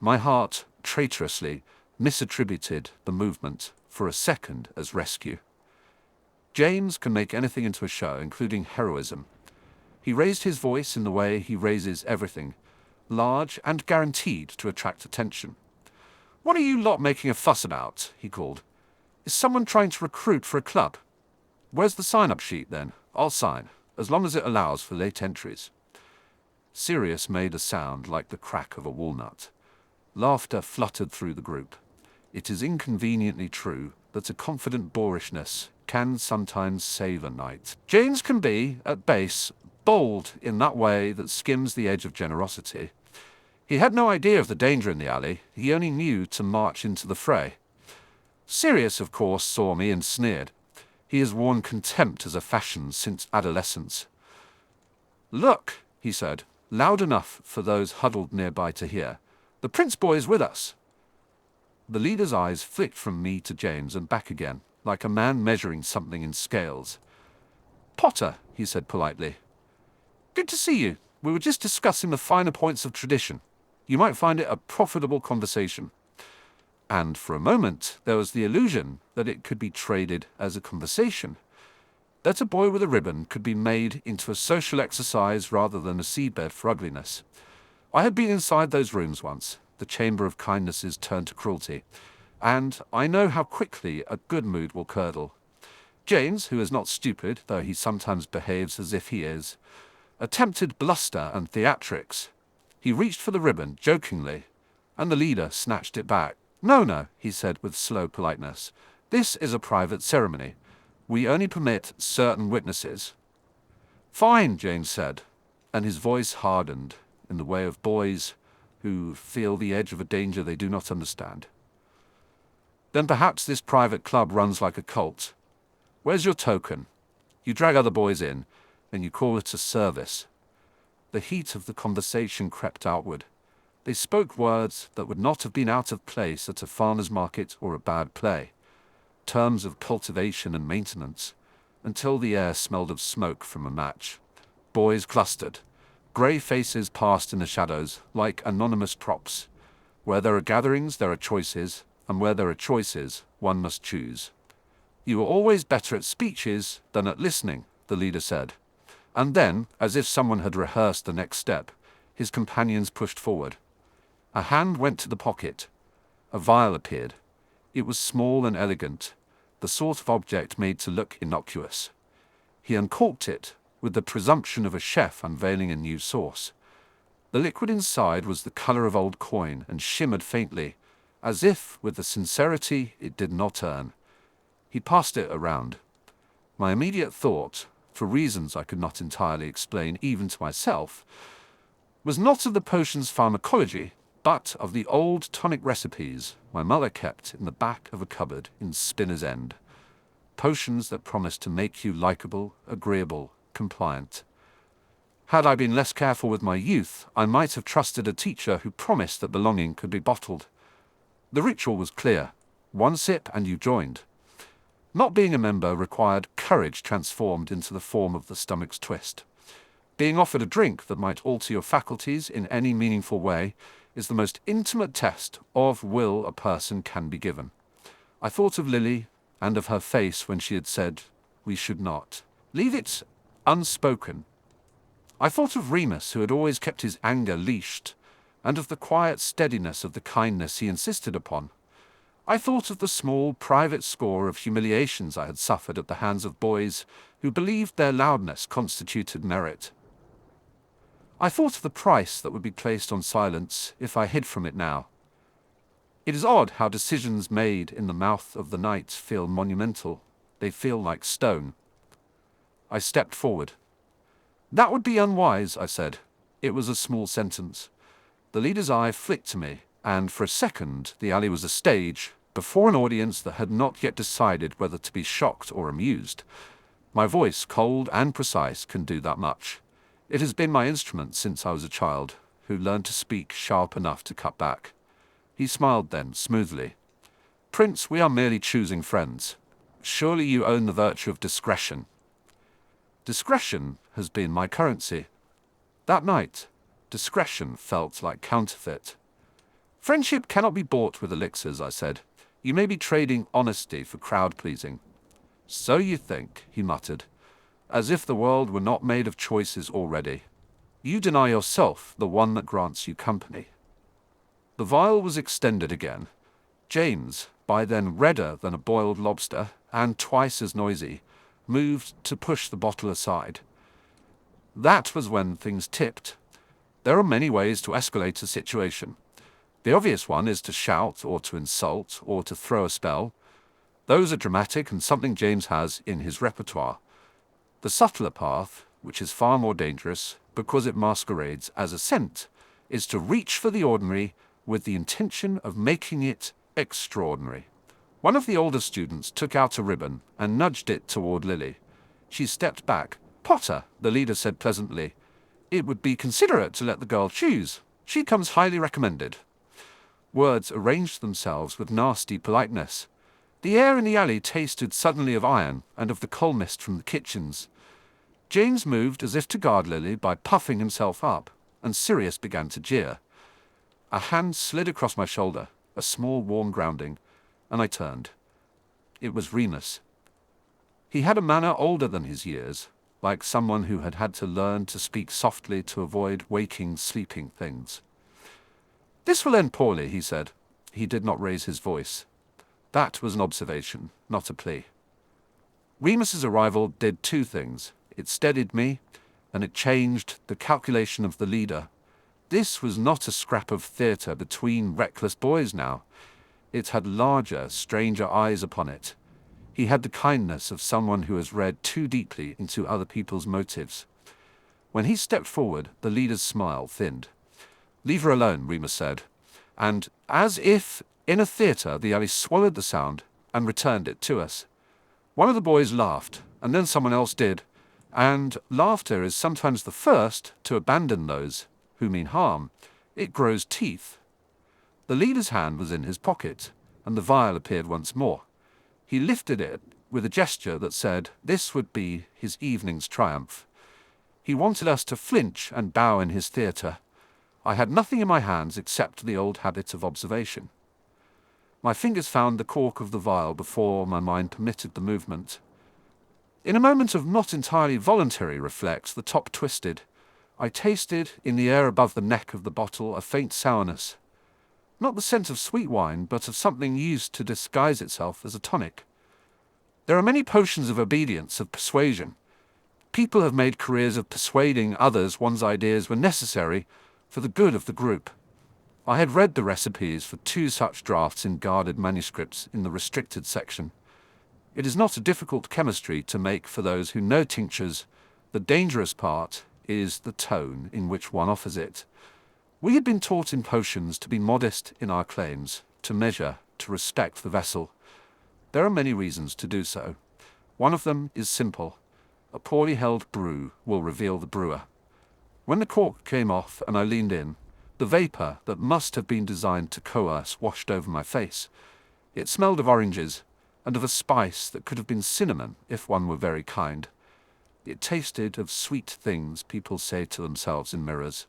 My heart, traitorously, misattributed the movement for a second as rescue. James can make anything into a show, including heroism. He raised his voice in the way he raises everything, large and guaranteed to attract attention. "What are you lot making a fuss about?" he called. "Is someone trying to recruit for a club? Where's the sign-up sheet, then? I'll sign, as long as it allows for late entries." Sirius made a sound like the crack of a walnut. Laughter fluttered through the group. It is inconveniently true that a confident boorishness can sometimes save a night. James can be, at base, bold in that way that skims the edge of generosity. He had no idea of the danger in the alley. He only knew to march into the fray. Sirius, of course, saw me and sneered. He has worn contempt as a fashion since adolescence. "Look," he said, loud enough for those huddled nearby to hear. "The Prince boy is with us." The leader's eyes flicked from me to James and back again, like a man measuring something in scales. "Potter," he said politely. "Good to see you. We were just discussing the finer points of tradition. You might find it a profitable conversation." And for a moment there was the illusion that it could be traded as a conversation, that a boy with a ribbon could be made into a social exercise rather than a seedbed for ugliness. I had been inside those rooms once, the chamber of kindnesses turned to cruelty, and I know how quickly a good mood will curdle. James, who is not stupid, though he sometimes behaves as if he is, attempted bluster and theatrics. He reached for the ribbon jokingly, and the leader snatched it back. No, he said with slow politeness. "This is a private ceremony. We only permit certain witnesses." "Fine," James said, and his voice hardened in the way of boys who feel the edge of a danger they do not understand. "Then perhaps this private club runs like a cult. Where's your token? You drag other boys in, and you call it a service." The heat of the conversation crept outward. They spoke words that would not have been out of place at a farmer's market or a bad play, terms of cultivation and maintenance, until the air smelled of smoke from a match. Boys clustered. Grey faces passed in the shadows like anonymous props. Where there are gatherings, there are choices, and where there are choices, one must choose. "You are always better at speeches than at listening," the leader said. And then, as if someone had rehearsed the next step, his companions pushed forward. A hand went to the pocket. A vial appeared. It was small and elegant, the sort of object made to look innocuous. He uncorked it, with the presumption of a chef unveiling a new sauce. The liquid inside was the color of old coin and shimmered faintly, as if with the sincerity it did not earn. He passed it around. My immediate thought, for reasons I could not entirely explain even to myself, was not of the potion's pharmacology, but of the old tonic recipes my mother kept in the back of a cupboard in Spinner's End. Potions that promised to make you likable, agreeable, compliant. Had I been less careful with my youth, I might have trusted a teacher who promised that belonging could be bottled. The ritual was clear. One sip and you joined. Not being a member required courage transformed into the form of the stomach's twist. Being offered a drink that might alter your faculties in any meaningful way is the most intimate test of will a person can be given. I thought of Lily and of her face when she had said, "We should not." Leave it unspoken. I thought of Remus, who had always kept his anger leashed, and of the quiet steadiness of the kindness he insisted upon. I thought of the small, private score of humiliations I had suffered at the hands of boys who believed their loudness constituted merit. I thought of the price that would be placed on silence if I hid from it now. It is odd how decisions made in the mouth of the night feel monumental. They feel like stone. I stepped forward. "That would be unwise," I said. It was a small sentence. The leader's eye flicked to me, and for a second the alley was a stage, before an audience that had not yet decided whether to be shocked or amused. My voice, cold and precise, can do that much. It has been my instrument since I was a child, who learned to speak sharp enough to cut back. He smiled then, smoothly. "Prince, we are merely choosing friends. Surely you own the virtue of discretion." Discretion has been my currency. That night, discretion felt like counterfeit. "Friendship cannot be bought with elixirs," I said. "You may be trading honesty for crowd-pleasing." "So you think," he muttered, as if the world were not made of choices already. "You deny yourself the one that grants you company." The vial was extended again. James, by then redder than a boiled lobster, and twice as noisy, moved to push the bottle aside. That was when things tipped. There are many ways to escalate a situation. The obvious one is to shout, or to insult, or to throw a spell. Those are dramatic and something James has in his repertoire. The subtler path, which is far more dangerous because it masquerades as assent, is to reach for the ordinary with the intention of making it extraordinary. One of the older students took out a ribbon and nudged it toward Lily. She stepped back. "Potter," the leader said pleasantly, "it would be considerate to let the girl choose. She comes highly recommended." Words arranged themselves with nasty politeness. The air in the alley tasted suddenly of iron and of the coal mist from the kitchens. James moved as if to guard Lily by puffing himself up, and Sirius began to jeer. A hand slid across my shoulder, a small warm grounding, and I turned. It was Remus. He had a manner older than his years, like someone who had had to learn to speak softly to avoid waking sleeping things. "This will end poorly," he said. He did not raise his voice. That was an observation, not a plea. Remus's arrival did two things. It steadied me, and it changed the calculation of the leader. This was not a scrap of theatre between reckless boys now. It had larger, stranger eyes upon it. He had the kindness of someone who has read too deeply into other people's motives. When he stepped forward, the leader's smile thinned. "Leave her alone," Remus said, and, as if in a theatre, the alley swallowed the sound and returned it to us. One of the boys laughed, and then someone else did, and laughter is sometimes the first to abandon those who mean harm. It grows teeth. The leader's hand was in his pocket, and the vial appeared once more. He lifted it with a gesture that said this would be his evening's triumph. He wanted us to flinch and bow in his theatre. I had nothing in my hands except the old habit of observation. My fingers found the cork of the vial before my mind permitted the movement. In a moment of not entirely voluntary reflex, the top twisted. I tasted, in the air above the neck of the bottle, a faint sourness. Not the scent of sweet wine, but of something used to disguise itself as a tonic. There are many potions of obedience, of persuasion. People have made careers of persuading others one's ideas were necessary for the good of the group. I had read the recipes for 2 such draughts in guarded manuscripts in the restricted section. It is not a difficult chemistry to make for those who know tinctures. The dangerous part is the tone in which one offers it. We had been taught in potions to be modest in our claims, to measure, to respect the vessel. There are many reasons to do so. One of them is simple. A poorly held brew will reveal the brewer. When the cork came off and I leaned in, the vapor that must have been designed to coerce washed over my face. It smelled of oranges, and of a spice that could have been cinnamon if one were very kind. It tasted of sweet things people say to themselves in mirrors.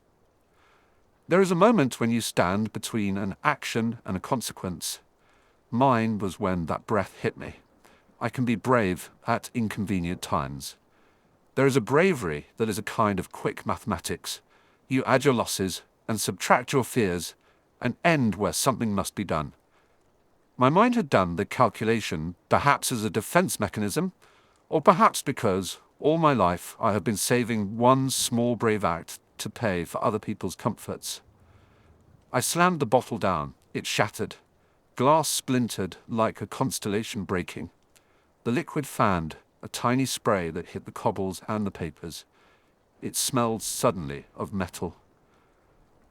There is a moment when you stand between an action and a consequence. Mine was when that breath hit me. I can be brave at inconvenient times. There is a bravery that is a kind of quick mathematics. You add your losses and subtract your fears and end where something must be done. My mind had done the calculation, perhaps as a defense mechanism, or perhaps because all my life I have been saving one small brave act to pay for other people's comforts. I slammed the bottle down. It shattered. Glass splintered like a constellation breaking. The liquid fanned, a tiny spray that hit the cobbles and the papers. It smelled suddenly of metal.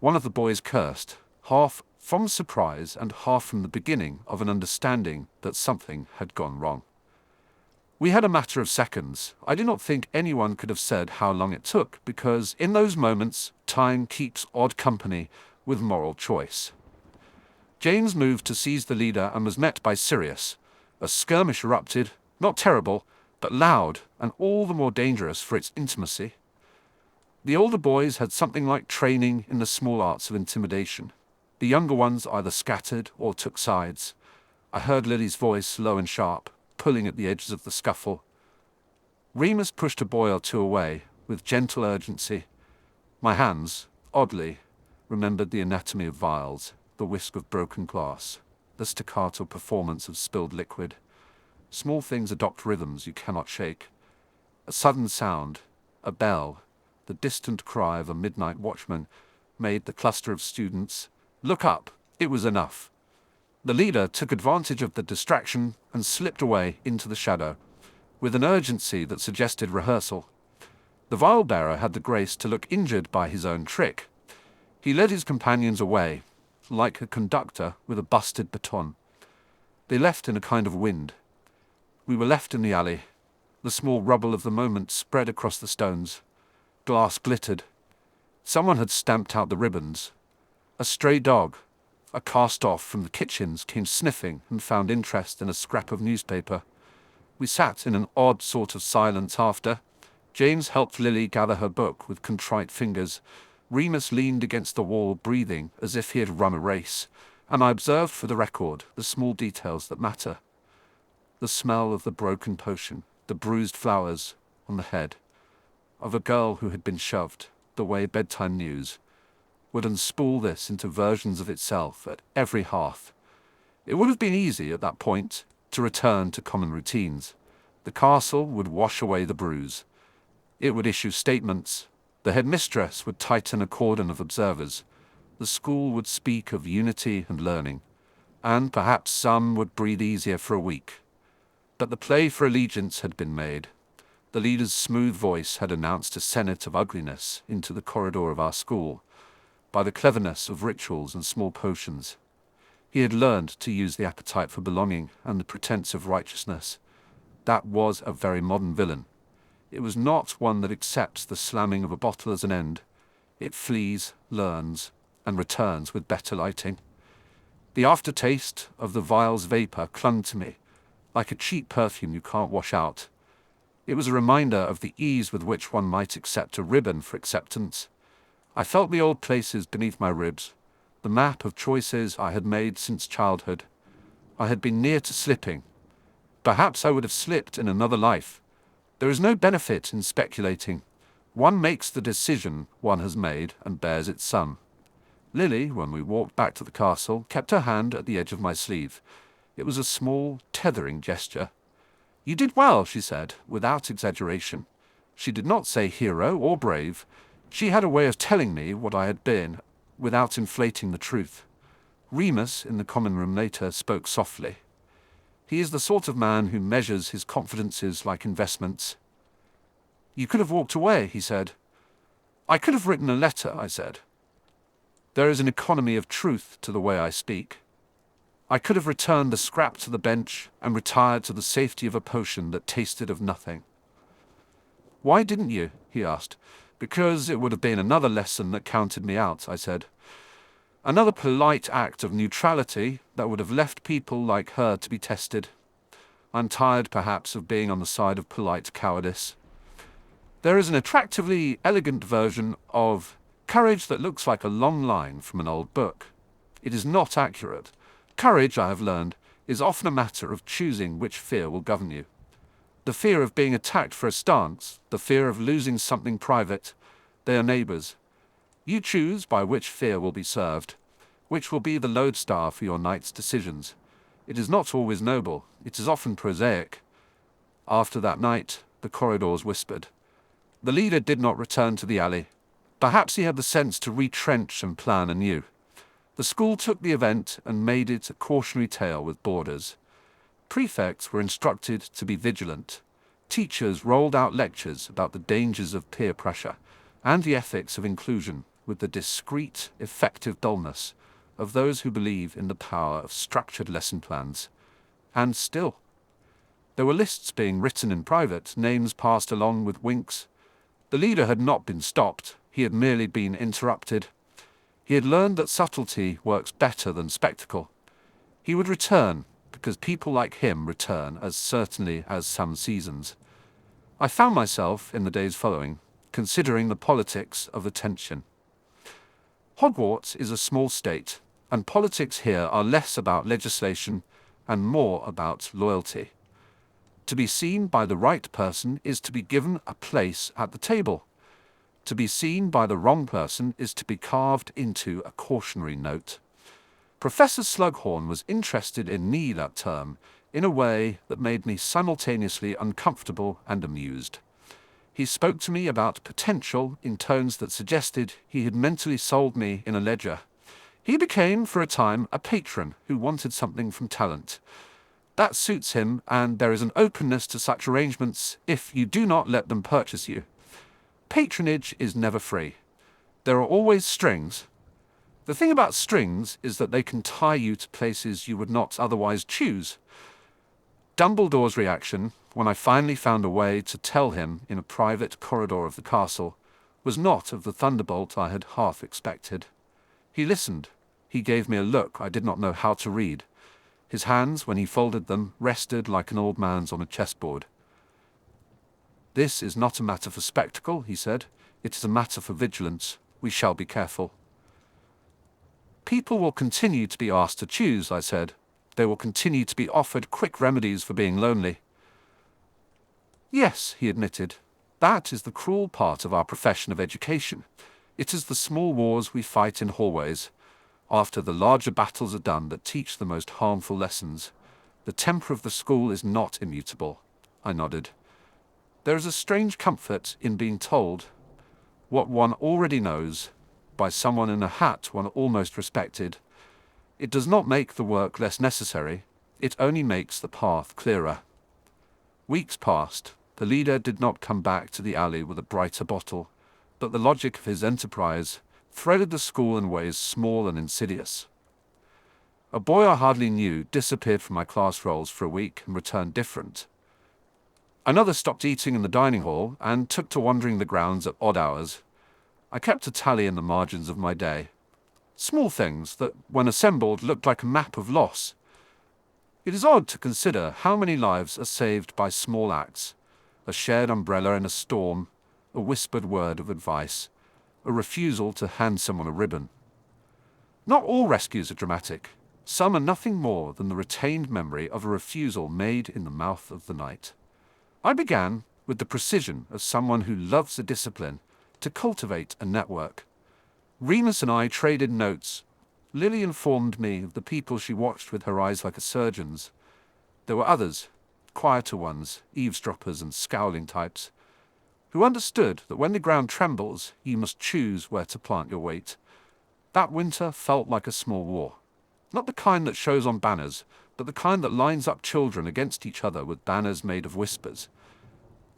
One of the boys cursed, half from surprise and half from the beginning of an understanding that something had gone wrong. We had a matter of seconds. I do not think anyone could have said how long it took, because in those moments, time keeps odd company with moral choice. James moved to seize the leader and was met by Sirius. A skirmish erupted, not terrible, but loud, and all the more dangerous for its intimacy. The older boys had something like training in the small arts of intimidation. The younger ones either scattered or took sides. I heard Lily's voice, low and sharp, pulling at the edges of the scuffle. Remus pushed a boy or two away, with gentle urgency. My hands, oddly, remembered the anatomy of vials, the whisk of broken glass, the staccato performance of spilled liquid. Small things adopt rhythms you cannot shake. A sudden sound, a bell, the distant cry of a midnight watchman, made the cluster of students look up. It was enough. The leader took advantage of the distraction and slipped away into the shadow, with an urgency that suggested rehearsal. The vial bearer had the grace to look injured by his own trick. He led his companions away, like a conductor with a busted baton. They left in a kind of wind. We were left in the alley. The small rubble of the moment spread across the stones. Glass glittered. Someone had stamped out the ribbons. A stray dog, a cast-off from the kitchens, came sniffing and found interest in a scrap of newspaper. We sat in an odd sort of silence after. James helped Lily gather her book with contrite fingers. Remus leaned against the wall, breathing as if he had run a race, and I observed for the record the small details that matter. The smell of the broken potion, the bruised flowers on the head, of a girl who had been shoved, the way bedtime news would unspool this into versions of itself at every hearth. It would have been easy at that point to return to common routines. The castle would wash away the bruise. It would issue statements. The headmistress would tighten a cordon of observers. The school would speak of unity and learning, and perhaps some would breathe easier for a week. But the play for allegiance had been made. The leader's smooth voice had announced a senate of ugliness into the corridor of our school, by the cleverness of rituals and small potions. He had learned to use the appetite for belonging and the pretense of righteousness. That was a very modern villain. It was not one that accepts the slamming of a bottle as an end. It flees, learns, and returns with better lighting. The aftertaste of the vial's vapor clung to me, like a cheap perfume you can't wash out. It was a reminder of the ease with which one might accept a ribbon for acceptance. I felt the old places beneath my ribs, the map of choices I had made since childhood. I had been near to slipping. Perhaps I would have slipped in another life. There is no benefit in speculating. One makes the decision one has made and bears its sum. Lily, when we walked back to the castle, kept her hand at the edge of my sleeve. It was a small, tethering gesture. "You did well," she said, without exaggeration. She did not say hero or brave. She had a way of telling me what I had been, without inflating the truth. Remus, in the common room later, spoke softly. He is the sort of man who measures his confidences like investments. "You could have walked away," he said. "I could have written a letter," I said. There is an economy of truth to the way I speak. I could have returned the scrap to the bench and retired to the safety of a potion that tasted of nothing. "Why didn't you?" he asked. "Because it would have been another lesson that counted me out," I said. "Another polite act of neutrality that would have left people like her to be tested. I'm tired, perhaps, of being on the side of polite cowardice. There is an attractively elegant version of courage that looks like a long line from an old book. It is not accurate. Courage, I have learned, is often a matter of choosing which fear will govern you. The fear of being attacked for a stance, the fear of losing something private. They are neighbors. You choose by which fear will be served, which will be the lodestar for your night's decisions. It is not always noble, it is often prosaic. After that night, the corridors whispered. The leader did not return to the alley. Perhaps he had the sense to retrench and plan anew. The school took the event and made it a cautionary tale with borders. Prefects were instructed to be vigilant. Teachers rolled out lectures about the dangers of peer pressure and the ethics of inclusion with the discreet, effective dullness of those who believe in the power of structured lesson plans. And still, there were lists being written in private, names passed along with winks. The leader had not been stopped, he had merely been interrupted. He had learned that subtlety works better than spectacle. He would return, because people like him return as certainly as some seasons. I found myself, in the days following, considering the politics of attention. Hogwarts is a small state, and politics here are less about legislation and more about loyalty. To be seen by the right person is to be given a place at the table. To be seen by the wrong person is to be carved into a cautionary note. Professor Slughorn was interested in me that term in a way that made me simultaneously uncomfortable and amused. He spoke to me about potential in tones that suggested he had mentally sold me in a ledger. He became, for a time, a patron who wanted something from talent. That suits him, and there is an openness to such arrangements if you do not let them purchase you. Patronage is never free. There are always strings. The thing about strings is that they can tie you to places you would not otherwise choose. Dumbledore's reaction, when I finally found a way to tell him in a private corridor of the castle, was not of the thunderbolt I had half expected. He listened. He gave me a look I did not know how to read. His hands, when he folded them, rested like an old man's on a chessboard. "This is not a matter for spectacle," he said. "It is a matter for vigilance. We shall be careful." "People will continue to be asked to choose," I said. "They will continue to be offered quick remedies for being lonely." "Yes," he admitted. "That is the cruel part of our profession of education. It is the small wars we fight in hallways, after the larger battles are done, that teach the most harmful lessons. The temper of the school is not immutable." I nodded. There is a strange comfort in being told what one already knows by someone in a hat one almost respected. It does not make the work less necessary, it only makes the path clearer. Weeks passed. The leader did not come back to the alley with a brighter bottle, but the logic of his enterprise threaded the school in ways small and insidious. A boy I hardly knew disappeared from my class rolls for a week and returned different. Another stopped eating in the dining hall and took to wandering the grounds at odd hours. I kept a tally in the margins of my day. Small things that, when assembled, looked like a map of loss. It is odd to consider how many lives are saved by small acts: a shared umbrella in a storm, a whispered word of advice, a refusal to hand someone a ribbon. Not all rescues are dramatic. Some are nothing more than the retained memory of a refusal made in the mouth of the night. I began, with the precision of someone who loves a discipline, to cultivate a network. Remus and I traded notes. Lily informed me of the people she watched with her eyes like a surgeon's. There were others, quieter ones, eavesdroppers and scowling types, who understood that when the ground trembles, you must choose where to plant your weight. That winter felt like a small war. Not the kind that shows on banners, but the kind that lines up children against each other with banners made of whispers.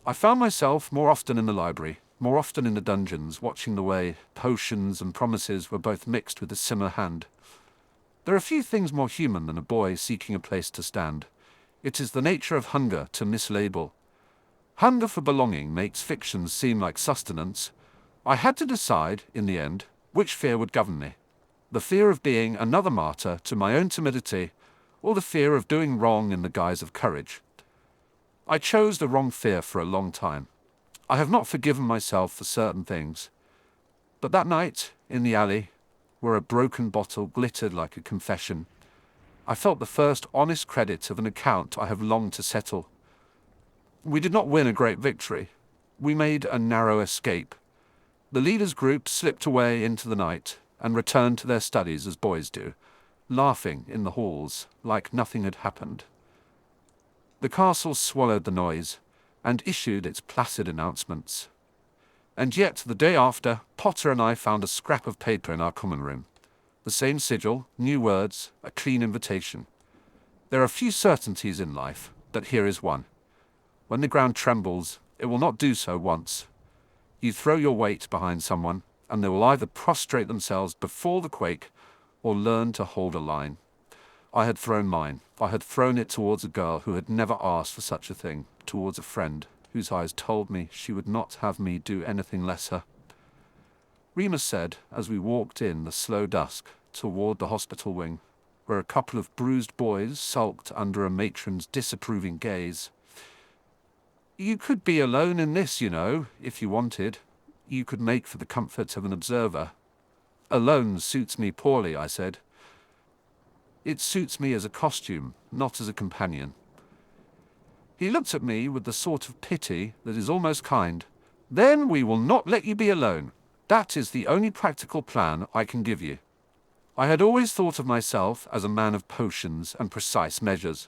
I found myself more often in the library, more often in the dungeons, watching the way potions and promises were both mixed with a similar hand. There are few things more human than a boy seeking a place to stand. It is the nature of hunger to mislabel. Hunger for belonging makes fictions seem like sustenance. I had to decide, in the end, which fear would govern me. The fear of being another martyr to my own timidity, or the fear of doing wrong in the guise of courage. I chose the wrong fear for a long time. I have not forgiven myself for certain things. But that night, in the alley, where a broken bottle glittered like a confession, I felt the first honest credit of an account I have longed to settle. We did not win a great victory. We made a narrow escape. The leaders' group slipped away into the night and returned to their studies as boys do, laughing in the halls like nothing had happened. The castle swallowed the noise and issued its placid announcements. And yet, the day after, Potter and I found a scrap of paper in our common room. The same sigil, new words, a clean invitation. There are few certainties in life, but here is one. When the ground trembles, it will not do so once. You throw your weight behind someone, and they will either prostrate themselves before the quake or learn to hold a line. I had thrown mine. I had thrown it towards a girl who had never asked for such a thing, towards a friend whose eyes told me she would not have me do anything lesser. Remus said, as we walked in the slow dusk toward the hospital wing, where a couple of bruised boys sulked under a matron's disapproving gaze, "You could be alone in this, you know, if you wanted. You could make for the comfort of an observer." "Alone suits me poorly," I said. "It suits me as a costume, not as a companion." He looked at me with the sort of pity that is almost kind. "Then we will not let you be alone. That is the only practical plan I can give you." I had always thought of myself as a man of potions and precise measures.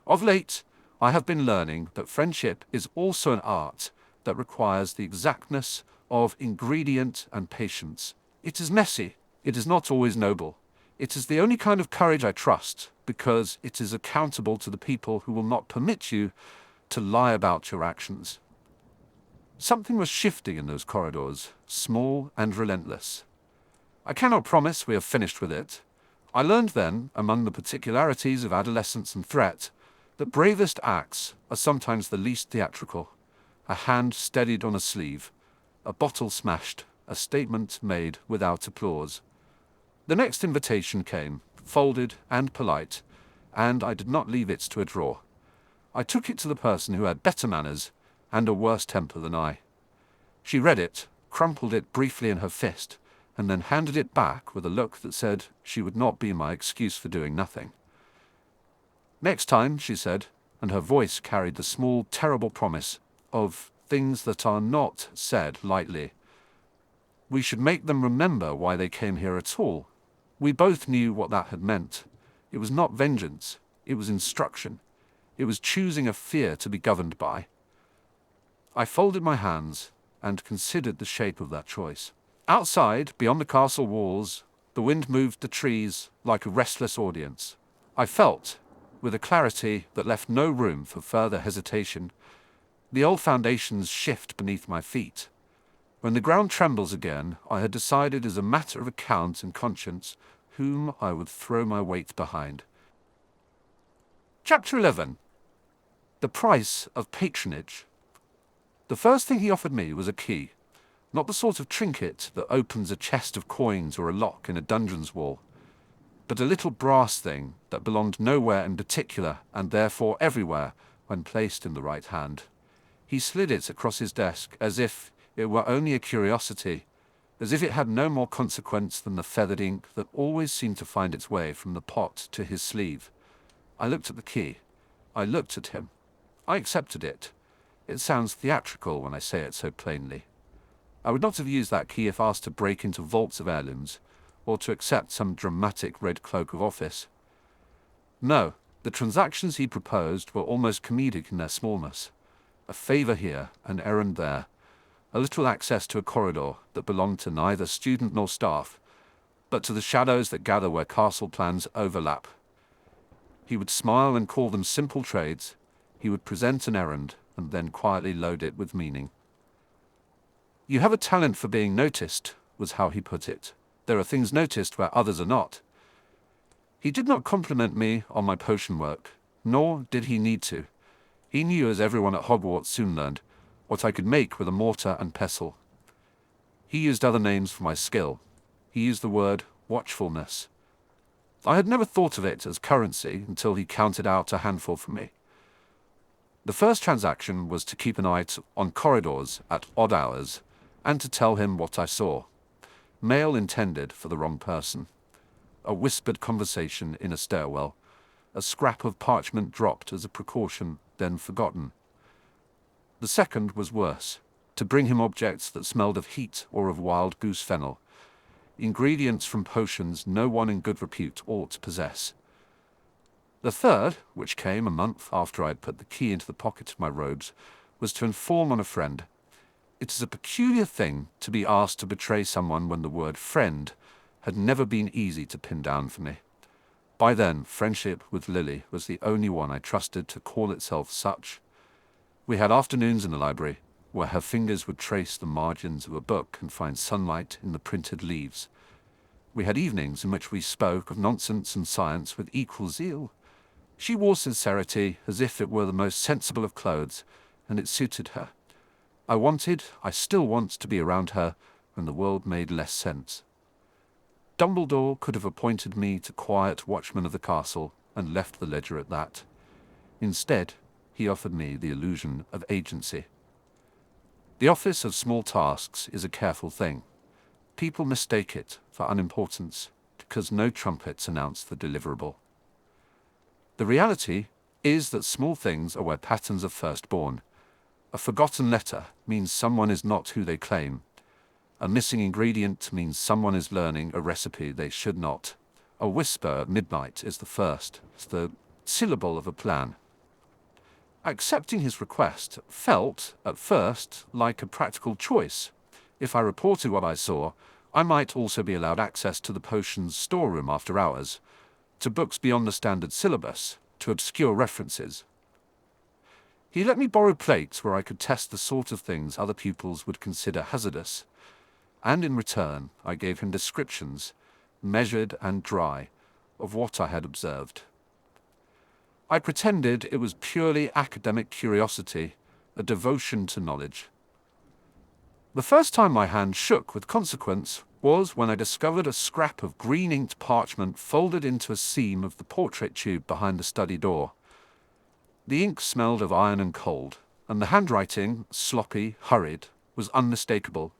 Of late, I have been learning that friendship is also an art that requires the exactness of ingredient and patience. It is messy. It is not always noble. It is the only kind of courage I trust, because it is accountable to the people who will not permit you to lie about your actions. Something was shifting in those corridors, small and relentless. I cannot promise we have finished with it. I learned then, among the particularities of adolescence and threat, that bravest acts are sometimes the least theatrical. A hand steadied on a sleeve, a bottle smashed, a statement made without applause. The next invitation came, folded and polite, and I did not leave it to a drawer. I took it to the person who had better manners and a worse temper than I. She read it, crumpled it briefly in her fist, and then handed it back with a look that said she would not be my excuse for doing nothing. "Next time," she said, and her voice carried the small, terrible promise of things that are not said lightly. "We should make them remember why they came here at all." We both knew what that had meant. It was not vengeance, it was instruction. It was choosing a fear to be governed by. I folded my hands and considered the shape of that choice. Outside, beyond the castle walls, the wind moved the trees like a restless audience. I felt, with a clarity that left no room for further hesitation, the old foundations shift beneath my feet. When the ground trembles again, I had decided as a matter of account and conscience whom I would throw my weight behind. Chapter 11. The Price of Patronage. The first thing he offered me was a key, not the sort of trinket that opens a chest of coins or a lock in a dungeon's wall, but a little brass thing that belonged nowhere in particular and therefore everywhere when placed in the right hand. He slid it across his desk as if it were only a curiosity, as if it had no more consequence than the feathered ink that always seemed to find its way from the pot to his sleeve. I looked at the key. I looked at him. I accepted it. It sounds theatrical when I say it so plainly. I would not have used that key if asked to break into vaults of heirlooms, or to accept some dramatic red cloak of office. No, the transactions he proposed were almost comedic in their smallness. A favor here, an errand there, a little access to a corridor that belonged to neither student nor staff, but to the shadows that gather where castle plans overlap. He would smile and call them simple trades. He would present an errand and then quietly load it with meaning. "You have a talent for being noticed," was how he put it. "There are things noticed where others are not." He did not compliment me on my potion work, nor did he need to. He knew, as everyone at Hogwarts soon learned, what I could make with a mortar and pestle. He used other names for my skill. He used the word watchfulness. I had never thought of it as currency until he counted out a handful for me. The first transaction was to keep an eye on corridors at odd hours and to tell him what I saw. Mail intended for the wrong person. A whispered conversation in a stairwell. A scrap of parchment dropped as a precaution, then forgotten. The second was worse, to bring him objects that smelled of heat or of wild goose fennel, ingredients from potions no one in good repute ought to possess. The third, which came a month after I had put the key into the pocket of my robes, was to inform on a friend. It is a peculiar thing to be asked to betray someone when the word friend had never been easy to pin down for me. By then, friendship with Lily was the only one I trusted to call itself such. We had afternoons in the library, where her fingers would trace the margins of a book and find sunlight in the printed leaves. We had evenings in which we spoke of nonsense and science with equal zeal. She wore sincerity as if it were the most sensible of clothes, and it suited her. I still want to be around her when the world made less sense. Dumbledore could have appointed me to quiet watchman of the castle and left the ledger at that. Instead, he offered me the illusion of agency. The office of small tasks is a careful thing. People mistake it for unimportance because no trumpets announce the deliverable. The reality is that small things are where patterns are first born. A forgotten letter means someone is not who they claim. A missing ingredient means someone is learning a recipe they should not. A whisper at midnight is the syllable of a plan. Accepting his request felt, at first, like a practical choice. If I reported what I saw, I might also be allowed access to the potions storeroom after hours, to books beyond the standard syllabus, to obscure references. He let me borrow plates where I could test the sort of things other pupils would consider hazardous, and in return I gave him descriptions, measured and dry, of what I had observed. I pretended it was purely academic curiosity, a devotion to knowledge. The first time my hand shook with consequence was when I discovered a scrap of green-inked parchment folded into a seam of the portrait tube behind the study door. The ink smelled of iron and cold, and the handwriting, sloppy, hurried, was unmistakable.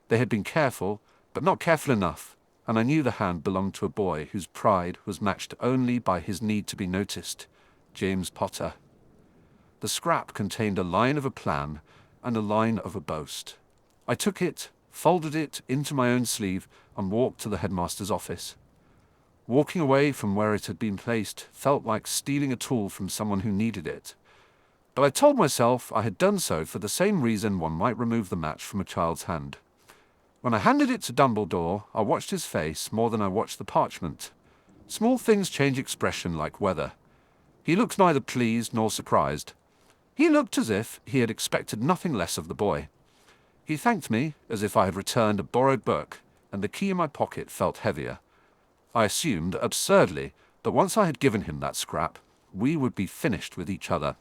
They had been careful, but not careful enough, and I knew the hand belonged to a boy whose pride was matched only by his need to be noticed, James Potter. The scrap contained a line of a plan and a line of a boast. I took it, folded it into my own sleeve, and walked to the headmaster's office. Walking away from where it had been placed felt like stealing a tool from someone who needed it. But I told myself I had done so for the same reason one might remove the match from a child's hand. When I handed it to Dumbledore, I watched his face more than I watched the parchment. Small things change expression like weather. He looked neither pleased nor surprised. He looked as if he had expected nothing less of the boy. He thanked me as if I had returned a borrowed book, and the key in my pocket felt heavier. I assumed, absurdly, that once I had given him that scrap, we would be finished with each other.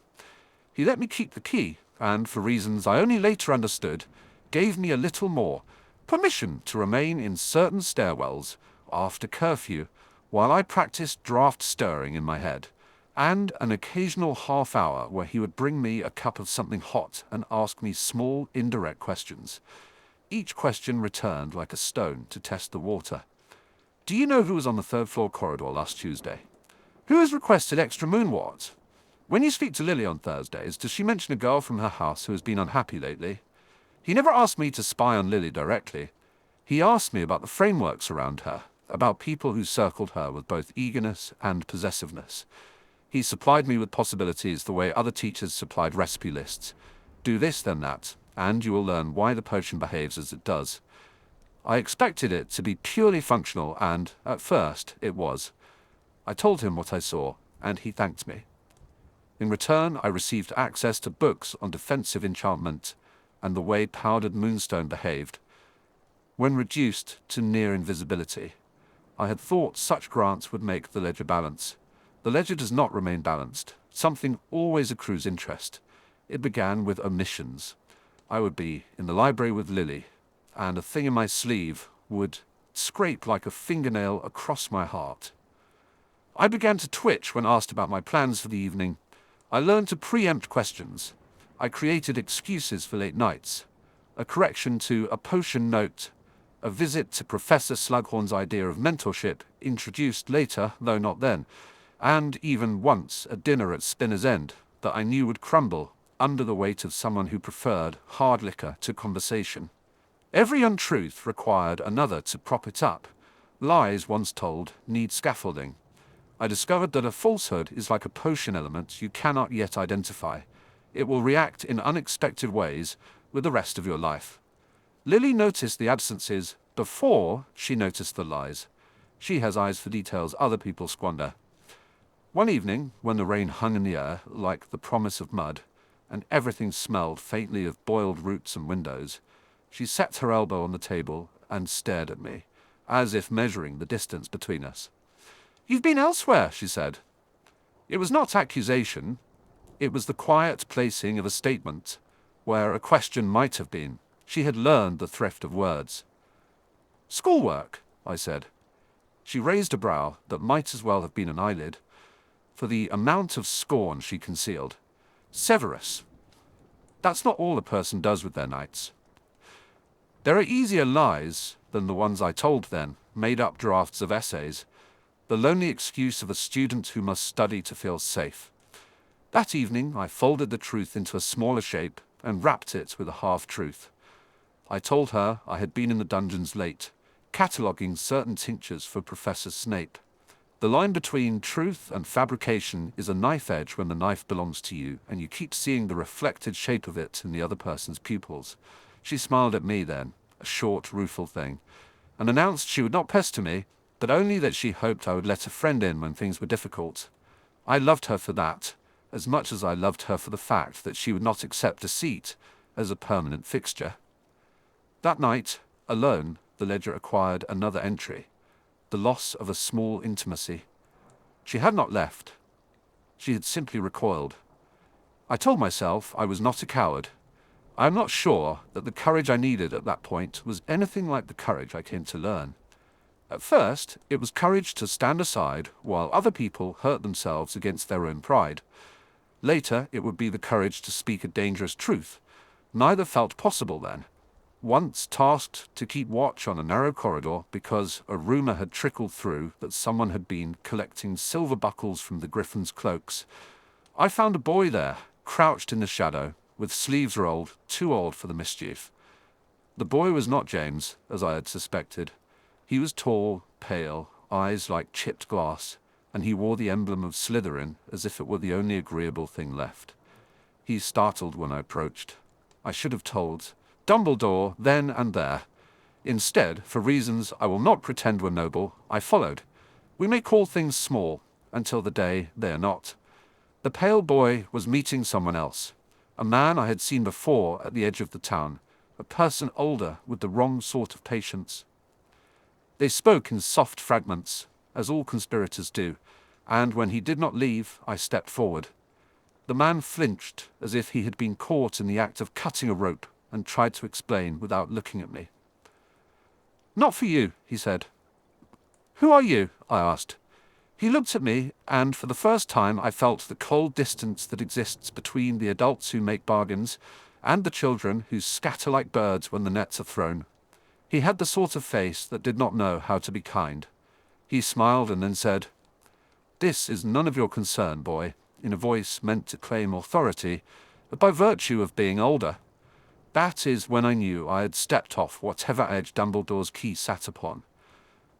He let me keep the key, and, for reasons I only later understood, gave me a little more, permission to remain in certain stairwells after curfew while I practiced draft stirring in my head, and an occasional half hour where he would bring me a cup of something hot and ask me small, indirect questions. Each question returned like a stone to test the water. Do you know who was on the third-floor corridor last Tuesday? Who has requested extra moonwort? When you speak to Lily on Thursdays, does she mention a girl from her house who has been unhappy lately? He never asked me to spy on Lily directly. He asked me about the frameworks around her, about people who circled her with both eagerness and possessiveness. He supplied me with possibilities the way other teachers supplied recipe lists. Do this, then that, and you will learn why the potion behaves as it does. I expected it to be purely functional, and, at first, it was. I told him what I saw, and he thanked me. In return, I received access to books on defensive enchantment and the way powdered moonstone behaved. When reduced to near invisibility, I had thought such grants would make the ledger balance. The ledger does not remain balanced. Something always accrues interest. It began with omissions. I would be in the library with Lily, and a thing in my sleeve would scrape like a fingernail across my heart. I began to twitch when asked about my plans for the evening. I learned to preempt questions. I created excuses for late nights, a correction to a potion note, a visit to Professor Slughorn's idea of mentorship, introduced later, though not then, and even once a dinner at Spinner's End that I knew would crumble under the weight of someone who preferred hard liquor to conversation. Every untruth required another to prop it up. Lies once told need scaffolding. I discovered that a falsehood is like a potion element you cannot yet identify. It will react in unexpected ways with the rest of your life. Lily noticed the absences before she noticed the lies. She has eyes for details other people squander. One evening, when the rain hung in the air like the promise of mud, and everything smelled faintly of boiled roots and windows, she set her elbow on the table and stared at me, as if measuring the distance between us. "You've been elsewhere," she said. It was not accusation. It was the quiet placing of a statement where a question might have been. She had learned the thrift of words. "Schoolwork," I said. She raised a brow that might as well have been an eyelid, for the amount of scorn she concealed. "Severus. That's not all a person does with their nights." There are easier lies than the ones I told then, made-up drafts of essays, the lonely excuse of a student who must study to feel safe. That evening I folded the truth into a smaller shape and wrapped it with a half-truth. I told her I had been in the dungeons late, cataloguing certain tinctures for Professor Snape. The line between truth and fabrication is a knife edge when the knife belongs to you and you keep seeing the reflected shape of it in the other person's pupils. She smiled at me then, a short, rueful thing, and announced she would not pester me, but only that she hoped I would let a friend in when things were difficult. I loved her for that, as much as I loved her for the fact that she would not accept a seat as a permanent fixture. That night, alone, the ledger acquired another entry, the loss of a small intimacy. She had not left. She had simply recoiled. I told myself I was not a coward. I am not sure that the courage I needed at that point was anything like the courage I came to learn. At first, it was courage to stand aside while other people hurt themselves against their own pride. Later, it would be the courage to speak a dangerous truth. Neither felt possible then. Once tasked to keep watch on a narrow corridor because a rumor had trickled through that someone had been collecting silver buckles from the griffins' cloaks, I found a boy there, crouched in the shadow, with sleeves rolled, too old for the mischief. The boy was not James, as I had suspected. He was tall, pale, eyes like chipped glass, and he wore the emblem of Slytherin as if it were the only agreeable thing left. He startled when I approached. I should have told Dumbledore then and there. Instead, for reasons I will not pretend were noble, I followed. We may call things small, until the day they are not. The pale boy was meeting someone else, a man I had seen before at the edge of the town, a person older with the wrong sort of patience. They spoke in soft fragments, as all conspirators do, and when he did not leave, I stepped forward. The man flinched, as if he had been caught in the act of cutting a rope, and tried to explain without looking at me. "Not for you," he said. "Who are you?" I asked. He looked at me, and for the first time I felt the cold distance that exists between the adults who make bargains and the children who scatter like birds when the nets are thrown. He had the sort of face that did not know how to be kind. He smiled and then said, "This is none of your concern, boy," in a voice meant to claim authority, but by virtue of being older. That is when I knew I had stepped off whatever edge Dumbledore's key sat upon.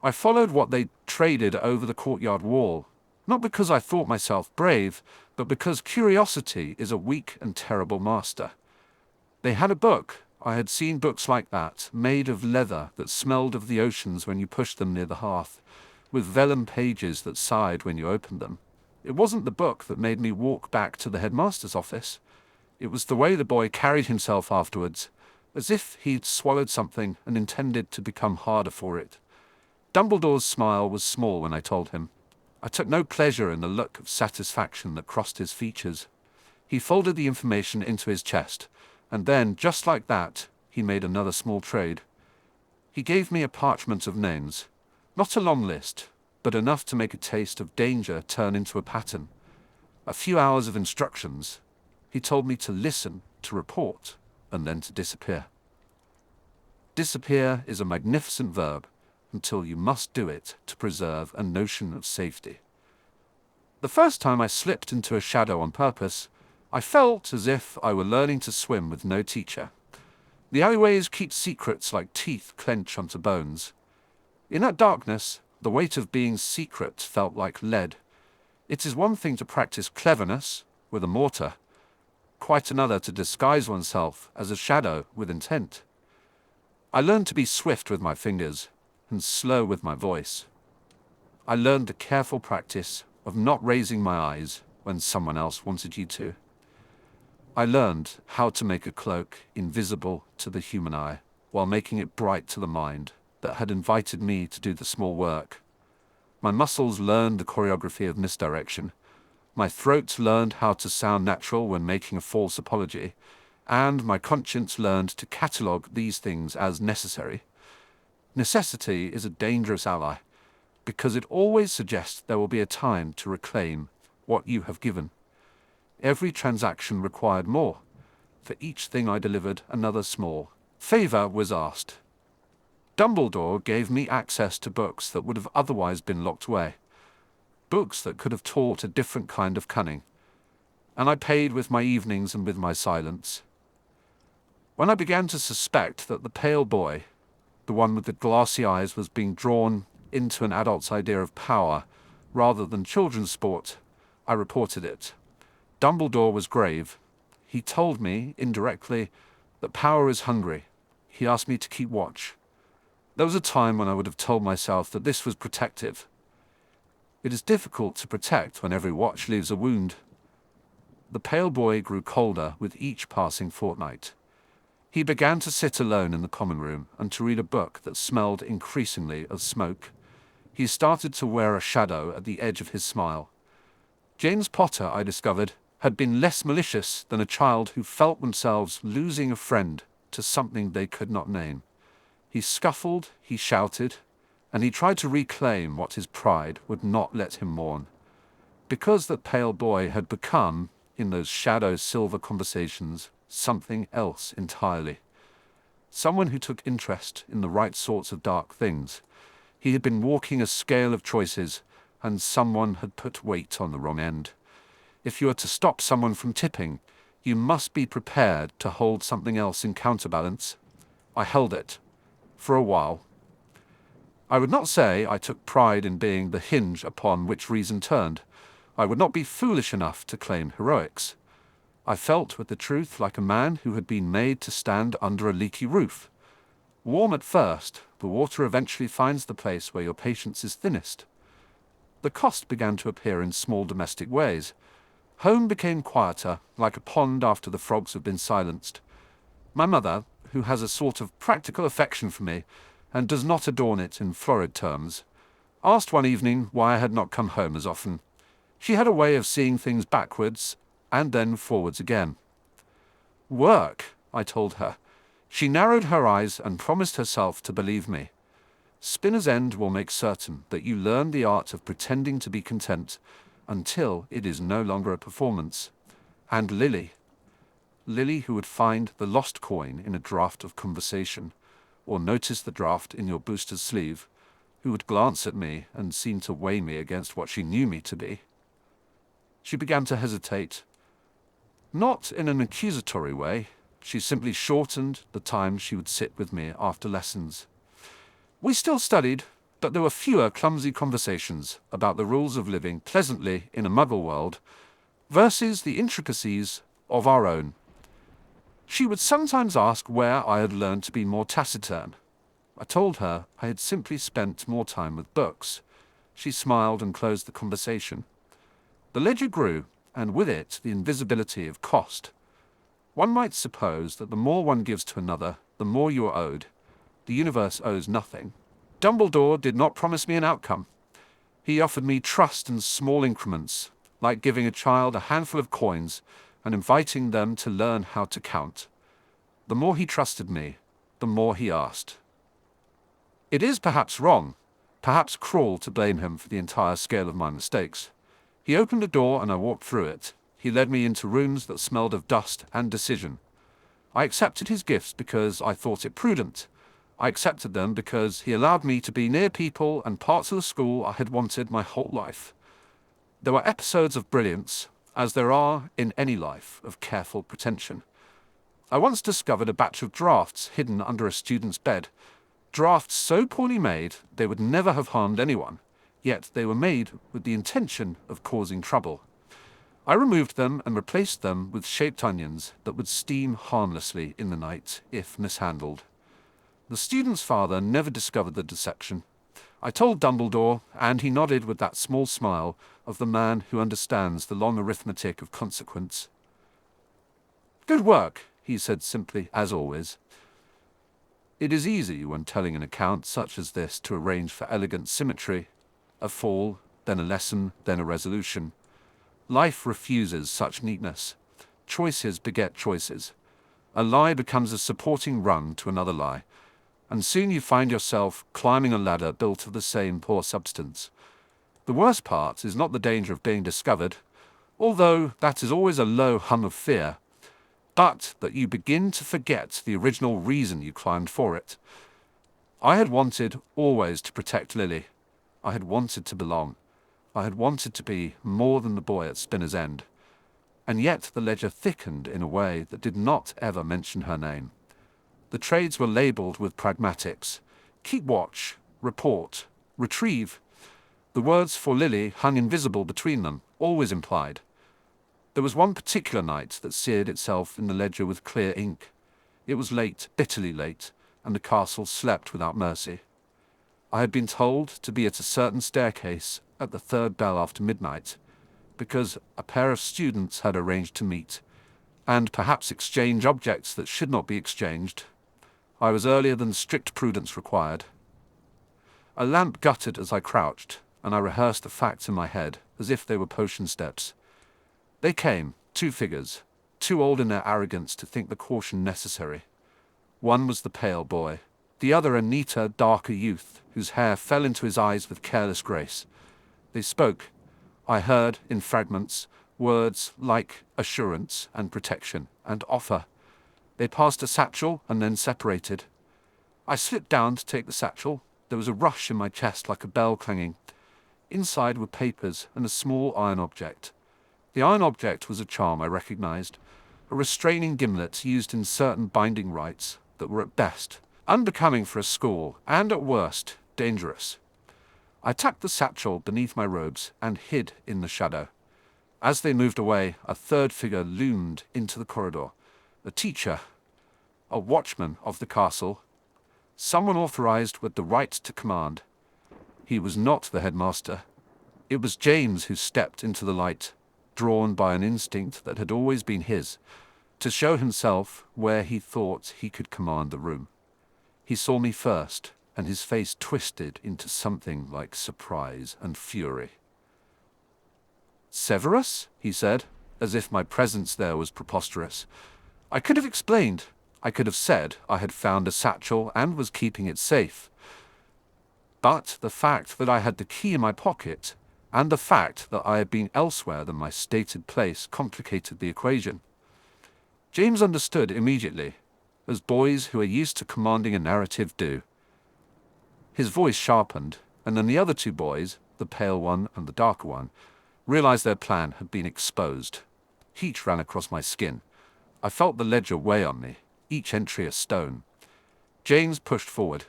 I followed what they traded over the courtyard wall, not because I thought myself brave, but because curiosity is a weak and terrible master. They had a book. I had seen books like that, made of leather that smelled of the oceans when you pushed them near the hearth, with vellum pages that sighed when you opened them. It wasn't the book that made me walk back to the headmaster's office. It was the way the boy carried himself afterwards, as if he'd swallowed something and intended to become harder for it. Dumbledore's smile was small when I told him. I took no pleasure in the look of satisfaction that crossed his features. He folded the information into his chest, and then, just like that, he made another small trade. He gave me a parchment of names, not a long list, but enough to make a taste of danger turn into a pattern. A few hours of instructions. He told me to listen, to report, and then to disappear. Disappear is a magnificent verb, until you must do it to preserve a notion of safety. The first time I slipped into a shadow on purpose, I felt as if I were learning to swim with no teacher. The alleyways keep secrets like teeth clench onto bones. In that darkness, the weight of being secret felt like lead. It is one thing to practice cleverness with a mortar, quite another to disguise oneself as a shadow with intent. I learned to be swift with my fingers and slow with my voice. I learned the careful practice of not raising my eyes when someone else wanted you to. I learned how to make a cloak invisible to the human eye while making it bright to the mind that had invited me to do the small work. My muscles learned the choreography of misdirection. My throat learned how to sound natural when making a false apology, and my conscience learned to catalogue these things as necessary. Necessity is a dangerous ally, because it always suggests there will be a time to reclaim what you have given. Every transaction required more. For each thing I delivered, another small favor was asked. Dumbledore gave me access to books that would have otherwise been locked away, books that could have taught a different kind of cunning, and I paid with my evenings and with my silence. When I began to suspect that the pale boy, the one with the glassy eyes, was being drawn into an adult's idea of power rather than children's sport, I reported it. Dumbledore was grave. He told me, indirectly, that power is hungry. He asked me to keep watch. There was a time when I would have told myself that this was protective. It is difficult to protect when every watch leaves a wound. The pale boy grew colder with each passing fortnight. He began to sit alone in the common room and to read a book that smelled increasingly of smoke. He started to wear a shadow at the edge of his smile. James Potter, I discovered, had been less malicious than a child who felt themselves losing a friend to something they could not name. He scuffled, he shouted, and he tried to reclaim what his pride would not let him mourn. Because that pale boy had become, in those shadow silver conversations, something else entirely. Someone who took interest in the right sorts of dark things. He had been walking a scale of choices, and someone had put weight on the wrong end. If you are to stop someone from tipping, you must be prepared to hold something else in counterbalance. I held it. For a while. I would not say I took pride in being the hinge upon which reason turned. I would not be foolish enough to claim heroics. I felt with the truth like a man who had been made to stand under a leaky roof. Warm at first, the water eventually finds the place where your patience is thinnest. The cost began to appear in small domestic ways. Home became quieter, like a pond after the frogs have been silenced. My mother, who has a sort of practical affection for me, and does not adorn it in florid terms, asked one evening why I had not come home as often. She had a way of seeing things backwards and then forwards again. Work, I told her. She narrowed her eyes and promised herself to believe me. Spinner's End will make certain that you learn the art of pretending to be content until it is no longer a performance. And Lily, who would find the lost coin in a draft of conversation, or notice the draft in your booster's sleeve, who would glance at me and seem to weigh me against what she knew me to be. She began to hesitate. Not in an accusatory way. She simply shortened the time she would sit with me after lessons. We still studied, but there were fewer clumsy conversations about the rules of living pleasantly in a muggle world versus the intricacies of our own. She would sometimes ask where I had learned to be more taciturn. I told her I had simply spent more time with books. She smiled and closed the conversation. The ledger grew, and with it the invisibility of cost. One might suppose that the more one gives to another, the more you are owed. The universe owes nothing. Dumbledore did not promise me an outcome. He offered me trust in small increments, like giving a child a handful of coins and inviting them to learn how to count. The more he trusted me, the more he asked. It is perhaps wrong, perhaps cruel to blame him for the entire scale of my mistakes. He opened a door and I walked through it. He led me into rooms that smelled of dust and decision. I accepted his gifts because I thought it prudent. I accepted them because he allowed me to be near people and parts of the school I had wanted my whole life. There were episodes of brilliance, as there are in any life of careful pretension. I once discovered a batch of drafts hidden under a student's bed, drafts so poorly made they would never have harmed anyone, yet they were made with the intention of causing trouble. I removed them and replaced them with shaped onions that would steam harmlessly in the night if mishandled. The student's father never discovered the deception. I told Dumbledore, and he nodded with that small smile of the man who understands the long arithmetic of consequence. "Good work," he said simply, as always. It is easy when telling an account such as this to arrange for elegant symmetry, a fall, then a lesson, then a resolution. Life refuses such neatness. Choices beget choices. A lie becomes a supporting rung to another lie, and soon you find yourself climbing a ladder built of the same poor substance. The worst part is not the danger of being discovered, although that is always a low hum of fear, but that you begin to forget the original reason you climbed for it. I had wanted always to protect Lily. I had wanted to belong. I had wanted to be more than the boy at Spinner's End. And yet the ledger thickened in a way that did not ever mention her name. The trades were labelled with pragmatics: keep watch, report, retrieve. The words for Lily hung invisible between them, always implied. There was one particular night that seared itself in the ledger with clear ink. It was late, bitterly late, and the castle slept without mercy. I had been told to be at a certain staircase at the third bell after midnight, because a pair of students had arranged to meet, and perhaps exchange objects that should not be exchanged. I was earlier than strict prudence required. A lamp guttered as I crouched, and I rehearsed the facts in my head, as if they were potion steps. They came, two figures, too old in their arrogance to think the caution necessary. One was the pale boy, the other a neater, darker youth, whose hair fell into his eyes with careless grace. They spoke. I heard, in fragments, words like assurance and protection and offer. They passed a satchel and then separated. I slipped down to take the satchel. There was a rush in my chest like a bell clanging. Inside were papers and a small iron object. The iron object was a charm I recognized, a restraining gimlet used in certain binding rites that were at best unbecoming for a school and at worst dangerous. I tucked the satchel beneath my robes and hid in the shadow. As they moved away, a third figure loomed into the corridor. A teacher, a watchman of the castle, someone authorized with the right to command. He was not the headmaster. It was James who stepped into the light, drawn by an instinct that had always been his, to show himself where he thought he could command the room. He saw me first, and his face twisted into something like surprise and fury. "Severus?" he said, as if my presence there was preposterous. I could have explained. I could have said I had found a satchel and was keeping it safe. But the fact that I had the key in my pocket, and the fact that I had been elsewhere than my stated place, complicated the equation. James understood immediately, as boys who are used to commanding a narrative do. His voice sharpened, and then the other two boys, the pale one and the darker one, realized their plan had been exposed. Heat ran across my skin. I felt the ledger weigh on me, each entry a stone. James pushed forward.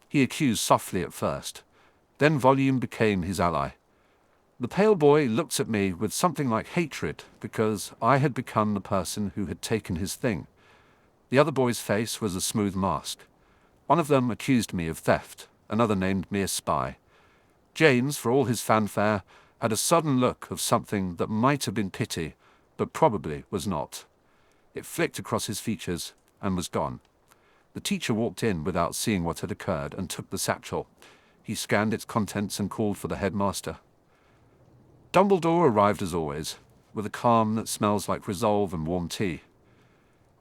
He accused softly at first. Then volume became his ally. The pale boy looked at me with something like hatred because I had become the person who had taken his thing. The other boy's face was a smooth mask. One of them accused me of theft. Another named me a spy. James, for all his fanfare, had a sudden look of something that might have been pity, but probably was not. It flicked across his features and was gone. The teacher walked in without seeing what had occurred and took the satchel. He scanned its contents and called for the headmaster. Dumbledore arrived as always, with a calm that smells like resolve and warm tea.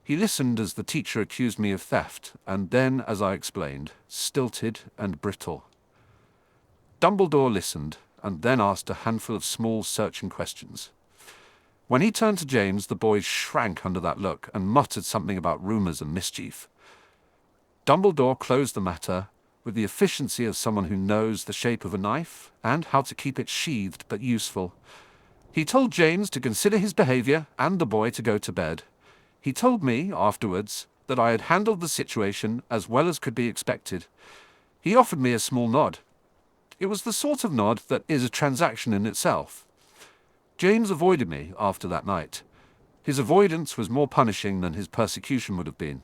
He listened as the teacher accused me of theft, and then, as I explained, stilted and brittle. Dumbledore listened, and then asked a handful of small, searching questions. When he turned to James, the boy shrank under that look and muttered something about rumors and mischief. Dumbledore closed the matter with the efficiency of someone who knows the shape of a knife and how to keep it sheathed but useful. He told James to consider his behavior and the boy to go to bed. He told me, afterwards, that I had handled the situation as well as could be expected. He offered me a small nod. It was the sort of nod that is a transaction in itself. James avoided me after that night. His avoidance was more punishing than his persecution would have been.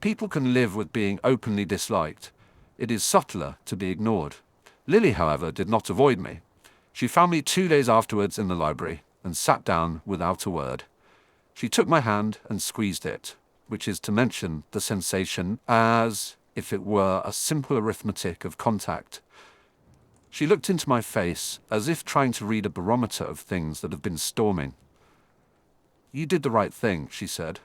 People can live with being openly disliked. It is subtler to be ignored. Lily, however, did not avoid me. She found me 2 days afterwards in the library and sat down without a word. She took my hand and squeezed it, which is to mention the sensation as if it were a simple arithmetic of contact. She looked into my face as if trying to read a barometer of things that have been storming. "You did the right thing," she said.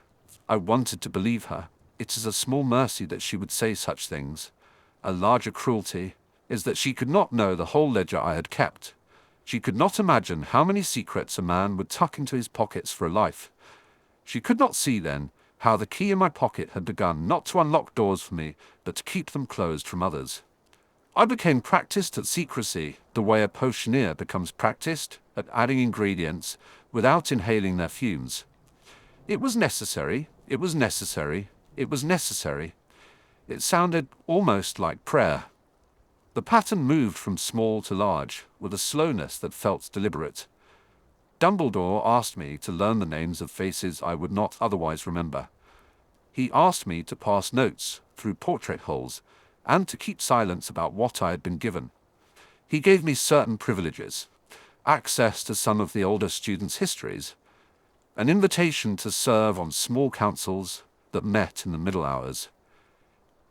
I wanted to believe her. It is a small mercy that she would say such things. A larger cruelty is that she could not know the whole ledger I had kept. She could not imagine how many secrets a man would tuck into his pockets for a life. She could not see then how the key in my pocket had begun not to unlock doors for me, but to keep them closed from others. I became practiced at secrecy, the way a potioneer becomes practiced at adding ingredients without inhaling their fumes. It was necessary, it was necessary, it was necessary. It sounded almost like prayer. The pattern moved from small to large, with a slowness that felt deliberate. Dumbledore asked me to learn the names of faces I would not otherwise remember. He asked me to pass notes through portrait holes, and to keep silence about what I had been given. He gave me certain privileges, access to some of the older students' histories, an invitation to serve on small councils that met in the middle hours.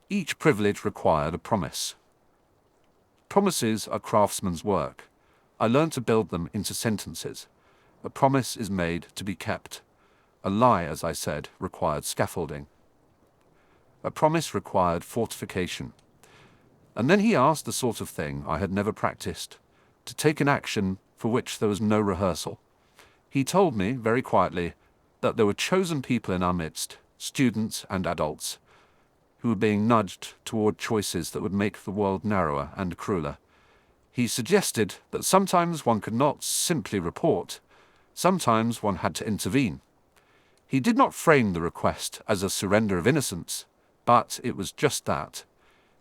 Each privilege required a promise. Promises are craftsman's work. I learned to build them into sentences. A promise is made to be kept. A lie, as I said, required scaffolding. A promise required fortification. And then he asked the sort of thing I had never practiced, to take an action for which there was no rehearsal. He told me, very quietly, that there were chosen people in our midst, students and adults, who were being nudged toward choices that would make the world narrower and crueler. He suggested that sometimes one could not simply report, sometimes one had to intervene. He did not frame the request as a surrender of innocence, but it was just that.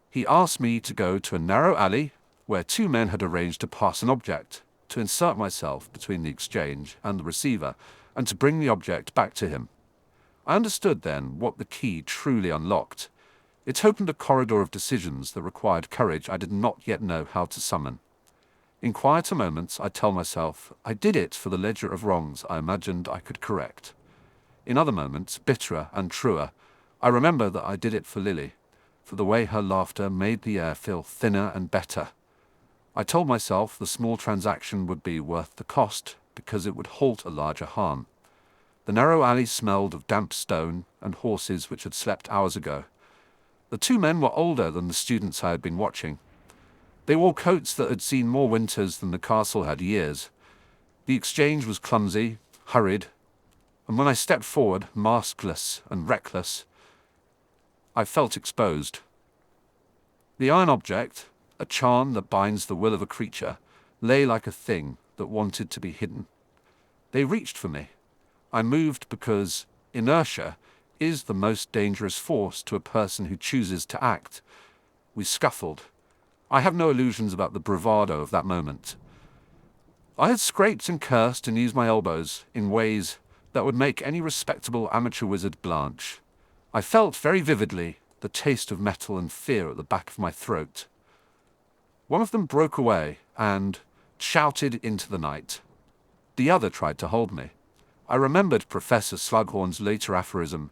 He asked me to go to a narrow alley where 2 men had arranged to pass an object, to insert myself between the exchange and the receiver, and to bring the object back to him. I understood then what the key truly unlocked. It opened a corridor of decisions that required courage I did not yet know how to summon. In quieter moments, I tell myself I did it for the ledger of wrongs I imagined I could correct. In other moments, bitterer and truer, I remember that I did it for Lily, for the way her laughter made the air feel thinner and better. I told myself the small transaction would be worth the cost because it would halt a larger harm. The narrow alley smelled of damp stone and horses which had slept hours ago. The 2 men were older than the students I had been watching. They wore coats that had seen more winters than the castle had years. The exchange was clumsy, hurried, and when I stepped forward, maskless and reckless, I felt exposed. The iron object, a charm that binds the will of a creature, lay like a thing that wanted to be hidden. They reached for me. I moved because inertia is the most dangerous force to a person who chooses to act. We scuffled. I have no illusions about the bravado of that moment. I had scraped and cursed and used my elbows in ways that would make any respectable amateur wizard blanch. I felt very vividly the taste of metal and fear at the back of my throat. One of them broke away and shouted into the night. The other tried to hold me. I remembered Professor Slughorn's later aphorism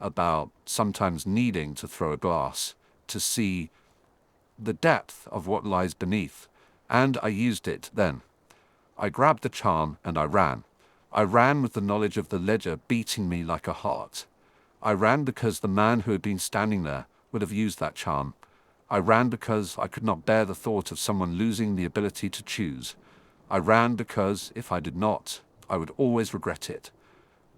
about sometimes needing to throw a glass to see the depth of what lies beneath, and I used it then. I grabbed the charm and I ran. I ran with the knowledge of the ledger beating me like a heart. I ran because the man who had been standing there would have used that charm. I ran because I could not bear the thought of someone losing the ability to choose. I ran because, if I did not, I would always regret it.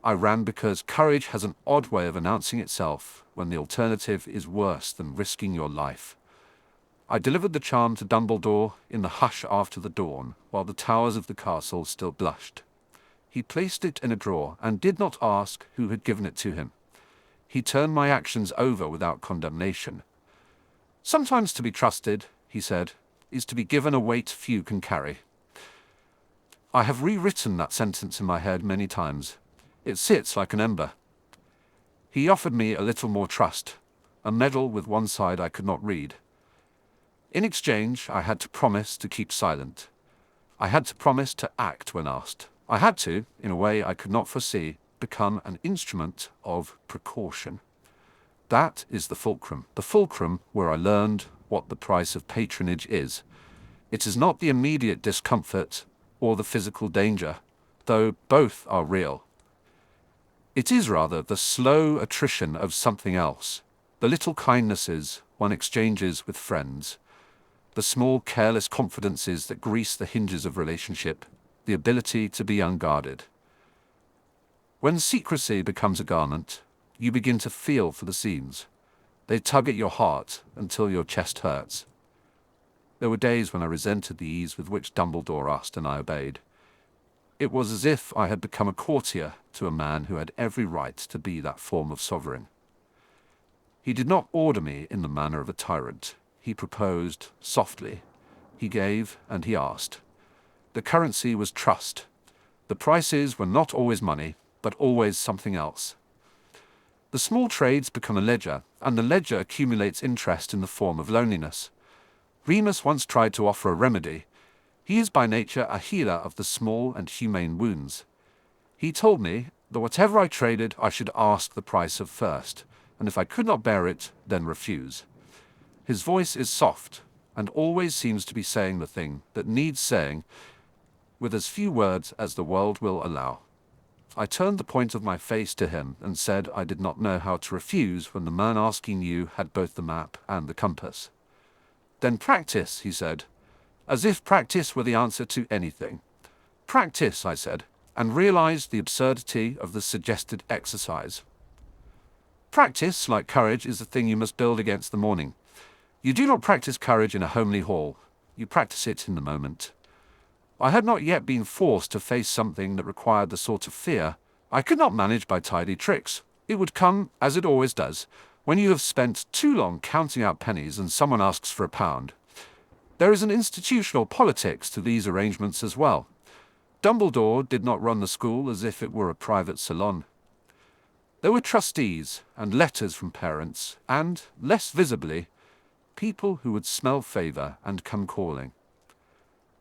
I ran because courage has an odd way of announcing itself when the alternative is worse than risking your life. I delivered the charm to Dumbledore in the hush after the dawn, while the towers of the castle still blushed. He placed it in a drawer and did not ask who had given it to him. He turned my actions over without condemnation. Sometimes to be trusted, he said, is to be given a weight few can carry. I have rewritten that sentence in my head many times. It sits like an ember. He offered me a little more trust, a medal with one side I could not read. In exchange, I had to promise to keep silent. I had to promise to act when asked. I had to, in a way I could not foresee, become an instrument of precaution. That is the fulcrum where I learned what the price of patronage is. It is not the immediate discomfort or the physical danger, though both are real. It is rather the slow attrition of something else, the little kindnesses one exchanges with friends, the small careless confidences that grease the hinges of relationship, the ability to be unguarded. When secrecy becomes a garment, you begin to feel for the seams. They tug at your heart until your chest hurts. There were days when I resented the ease with which Dumbledore asked and I obeyed. It was as if I had become a courtier to a man who had every right to be that form of sovereign. He did not order me in the manner of a tyrant. He proposed softly. He gave and he asked. The currency was trust. The prices were not always money, but always something else. The small trades become a ledger, and the ledger accumulates interest in the form of loneliness. Remus once tried to offer a remedy. He is by nature a healer of the small and humane wounds. He told me that whatever I traded, I should ask the price of first, and if I could not bear it, then refuse. His voice is soft, and always seems to be saying the thing that needs saying, with as few words as the world will allow. I turned the point of my face to him and said I did not know how to refuse when the man asking you had both the map and the compass. Then practice, he said, as if practice were the answer to anything. Practice, I said, and realized the absurdity of the suggested exercise. Practice, like courage, is the thing you must build against the morning. You do not practice courage in a homely hall. You practice it in the moment. I had not yet been forced to face something that required the sort of fear I could not manage by tidy tricks. It would come, as it always does, when you have spent too long counting out pennies and someone asks for £1. There is an institutional politics to these arrangements as well. Dumbledore did not run the school as if it were a private salon. There were trustees and letters from parents and, less visibly, people who would smell favour and come calling.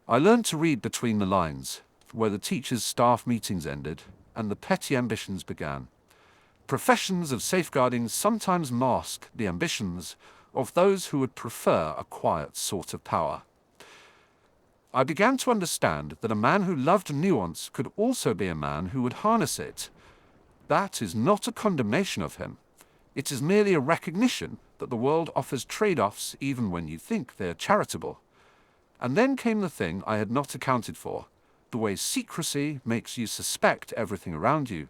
I learned to read between the lines, where the teachers' staff meetings ended and the petty ambitions began. Professions of safeguarding sometimes mask the ambitions of those who would prefer a quiet sort of power. I began to understand that a man who loved nuance could also be a man who would harness it. That is not a condemnation of him. It is merely a recognition that the world offers trade-offs even when you think they are charitable. And then came the thing I had not accounted for, the way secrecy makes you suspect everything around you.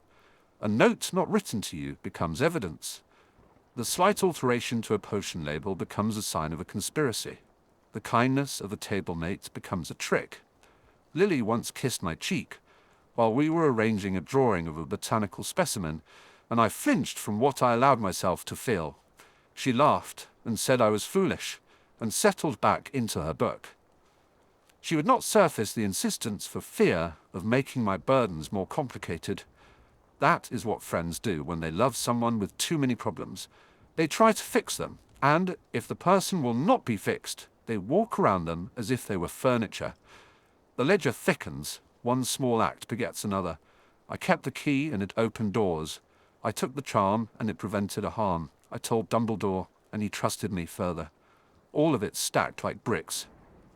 A note not written to you becomes evidence. The slight alteration to a potion label becomes a sign of a conspiracy. The kindness of a table mate becomes a trick. Lily once kissed my cheek while we were arranging a drawing of a botanical specimen, and I flinched from what I allowed myself to feel. She laughed and said I was foolish, and settled back into her book. She would not surface the insistence for fear of making my burdens more complicated. That is what friends do when they love someone with too many problems. They try to fix them, and if the person will not be fixed, they walk around them as if they were furniture. The ledger thickens. One small act begets another. I kept the key and it opened doors. I took the charm and it prevented a harm. I told Dumbledore and he trusted me further. All of it stacked like bricks.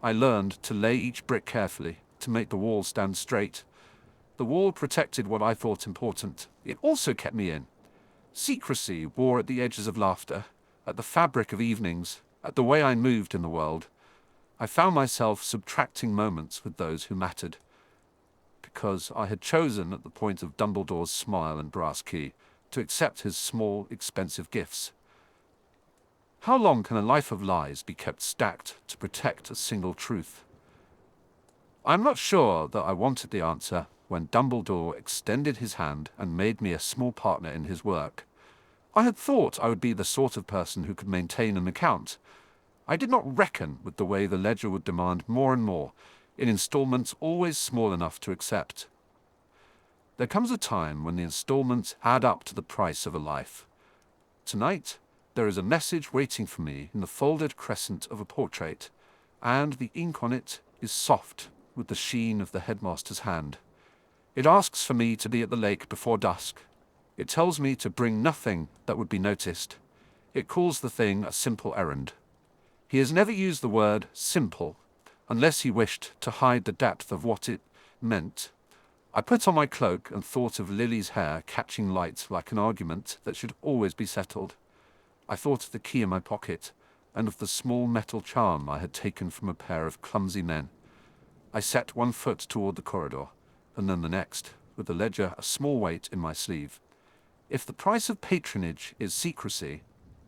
I learned to lay each brick carefully, to make the wall stand straight. The wall protected what I thought important. It also kept me in. Secrecy wore at the edges of laughter, at the fabric of evenings, at the way I moved in the world. I found myself subtracting moments with those who mattered, because I had chosen at the point of Dumbledore's smile and brass key to accept his small, expensive gifts. How long can a life of lies be kept stacked to protect a single truth? I'm not sure that I wanted the answer when Dumbledore extended his hand and made me a small partner in his work. I had thought I would be the sort of person who could maintain an account. I did not reckon with the way the ledger would demand more and more, in installments always small enough to accept. There comes a time when the installments add up to the price of a life. Tonight, there is a message waiting for me in the folded crescent of a portrait, and the ink on it is soft with the sheen of the headmaster's hand. It asks for me to be at the lake before dusk. It tells me to bring nothing that would be noticed. It calls the thing a simple errand. He has never used the word simple, unless he wished to hide the depth of what it meant. I put on my cloak and thought of Lily's hair catching light like an argument that should always be settled. I thought of the key in my pocket, and of the small metal charm I had taken from a pair of clumsy men. I set one foot toward the corridor, and then the next, with the ledger a small weight in my sleeve. If the price of patronage is secrecy,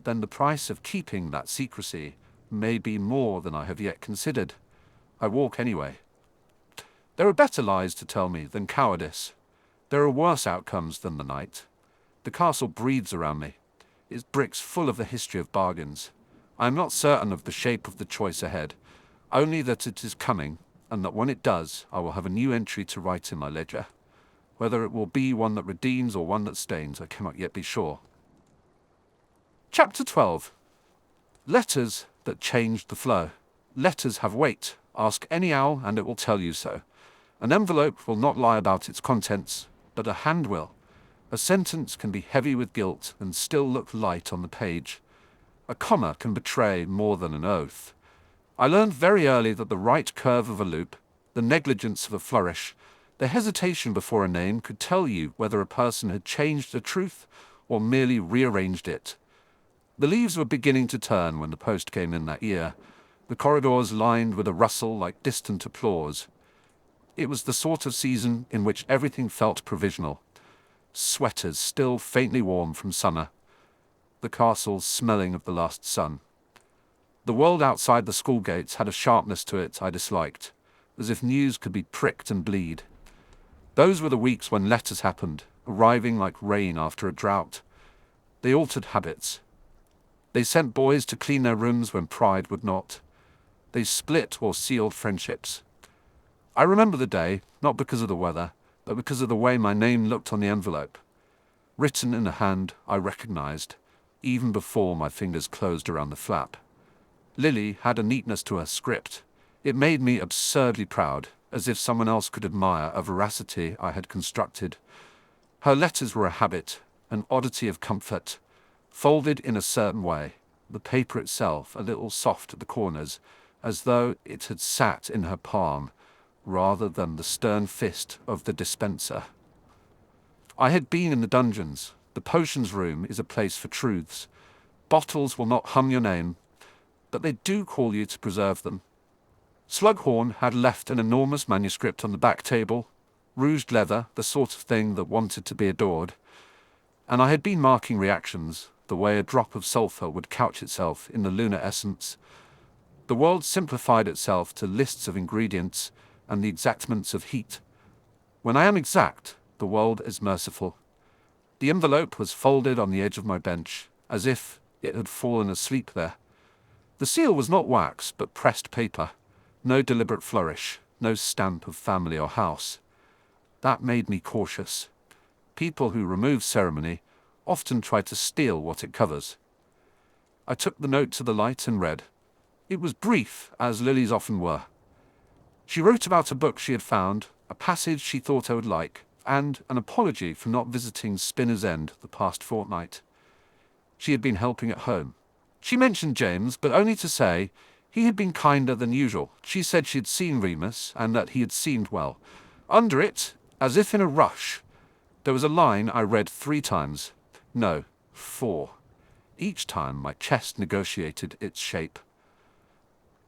then the price of keeping that secrecy may be more than I have yet considered. I walk anyway. There are better lies to tell me than cowardice. There are worse outcomes than the night. The castle breathes around me. Its bricks full of the history of bargains. I am not certain of the shape of the choice ahead, only that it is coming, and that when it does, I will have a new entry to write in my ledger. Whether it will be one that redeems or one that stains, I cannot yet be sure. Chapter 12. Letters that changed the flow. Letters have weight. Ask any owl and it will tell you so. An envelope will not lie about its contents, but a hand will. A sentence can be heavy with guilt and still look light on the page. A comma can betray more than an oath. I learned very early that the right curve of a loop, the negligence of a flourish, the hesitation before a name could tell you whether a person had changed a truth or merely rearranged it. The leaves were beginning to turn when the post came in that year, the corridors lined with a rustle like distant applause. It was the sort of season in which everything felt provisional. Sweaters still faintly warm from summer. The castle smelling of the last sun. The world outside the school gates had a sharpness to it I disliked, as if news could be pricked and bleed. Those were the weeks when letters happened, arriving like rain after a drought. They altered habits. They sent boys to clean their rooms when pride would not. They split or sealed friendships. I remember the day, not because of the weather, but because of the way my name looked on the envelope. Written in a hand I recognized, even before my fingers closed around the flap. Lily had a neatness to her script. It made me absurdly proud, as if someone else could admire a veracity I had constructed. Her letters were a habit, an oddity of comfort, folded in a certain way, the paper itself a little soft at the corners, as though it had sat in her palm, rather than the stern fist of the dispenser. I had been in the dungeons. The potions room is a place for truths. Bottles will not hum your name, but they do call you to preserve them. Slughorn had left an enormous manuscript on the back table, rouged leather, the sort of thing that wanted to be adored, and I had been marking reactions, the way a drop of sulphur would couch itself in the lunar essence. The world simplified itself to lists of ingredients and the exactments of heat. When I am exact, the world is merciful. The envelope was folded on the edge of my bench, as if it had fallen asleep there. The seal was not wax, but pressed paper. No deliberate flourish, no stamp of family or house. That made me cautious. People who remove ceremony often try to steal what it covers. I took the note to the light and read. It was brief, as Lily's often were. She wrote about a book she had found, a passage she thought I would like, and an apology for not visiting Spinner's End the past fortnight. She had been helping at home. She mentioned James, but only to say he had been kinder than usual. She said she had seen Remus, and that he had seemed well. Under it, as if in a rush, there was a line I read 3 times. No, 4. Each time my chest negotiated its shape.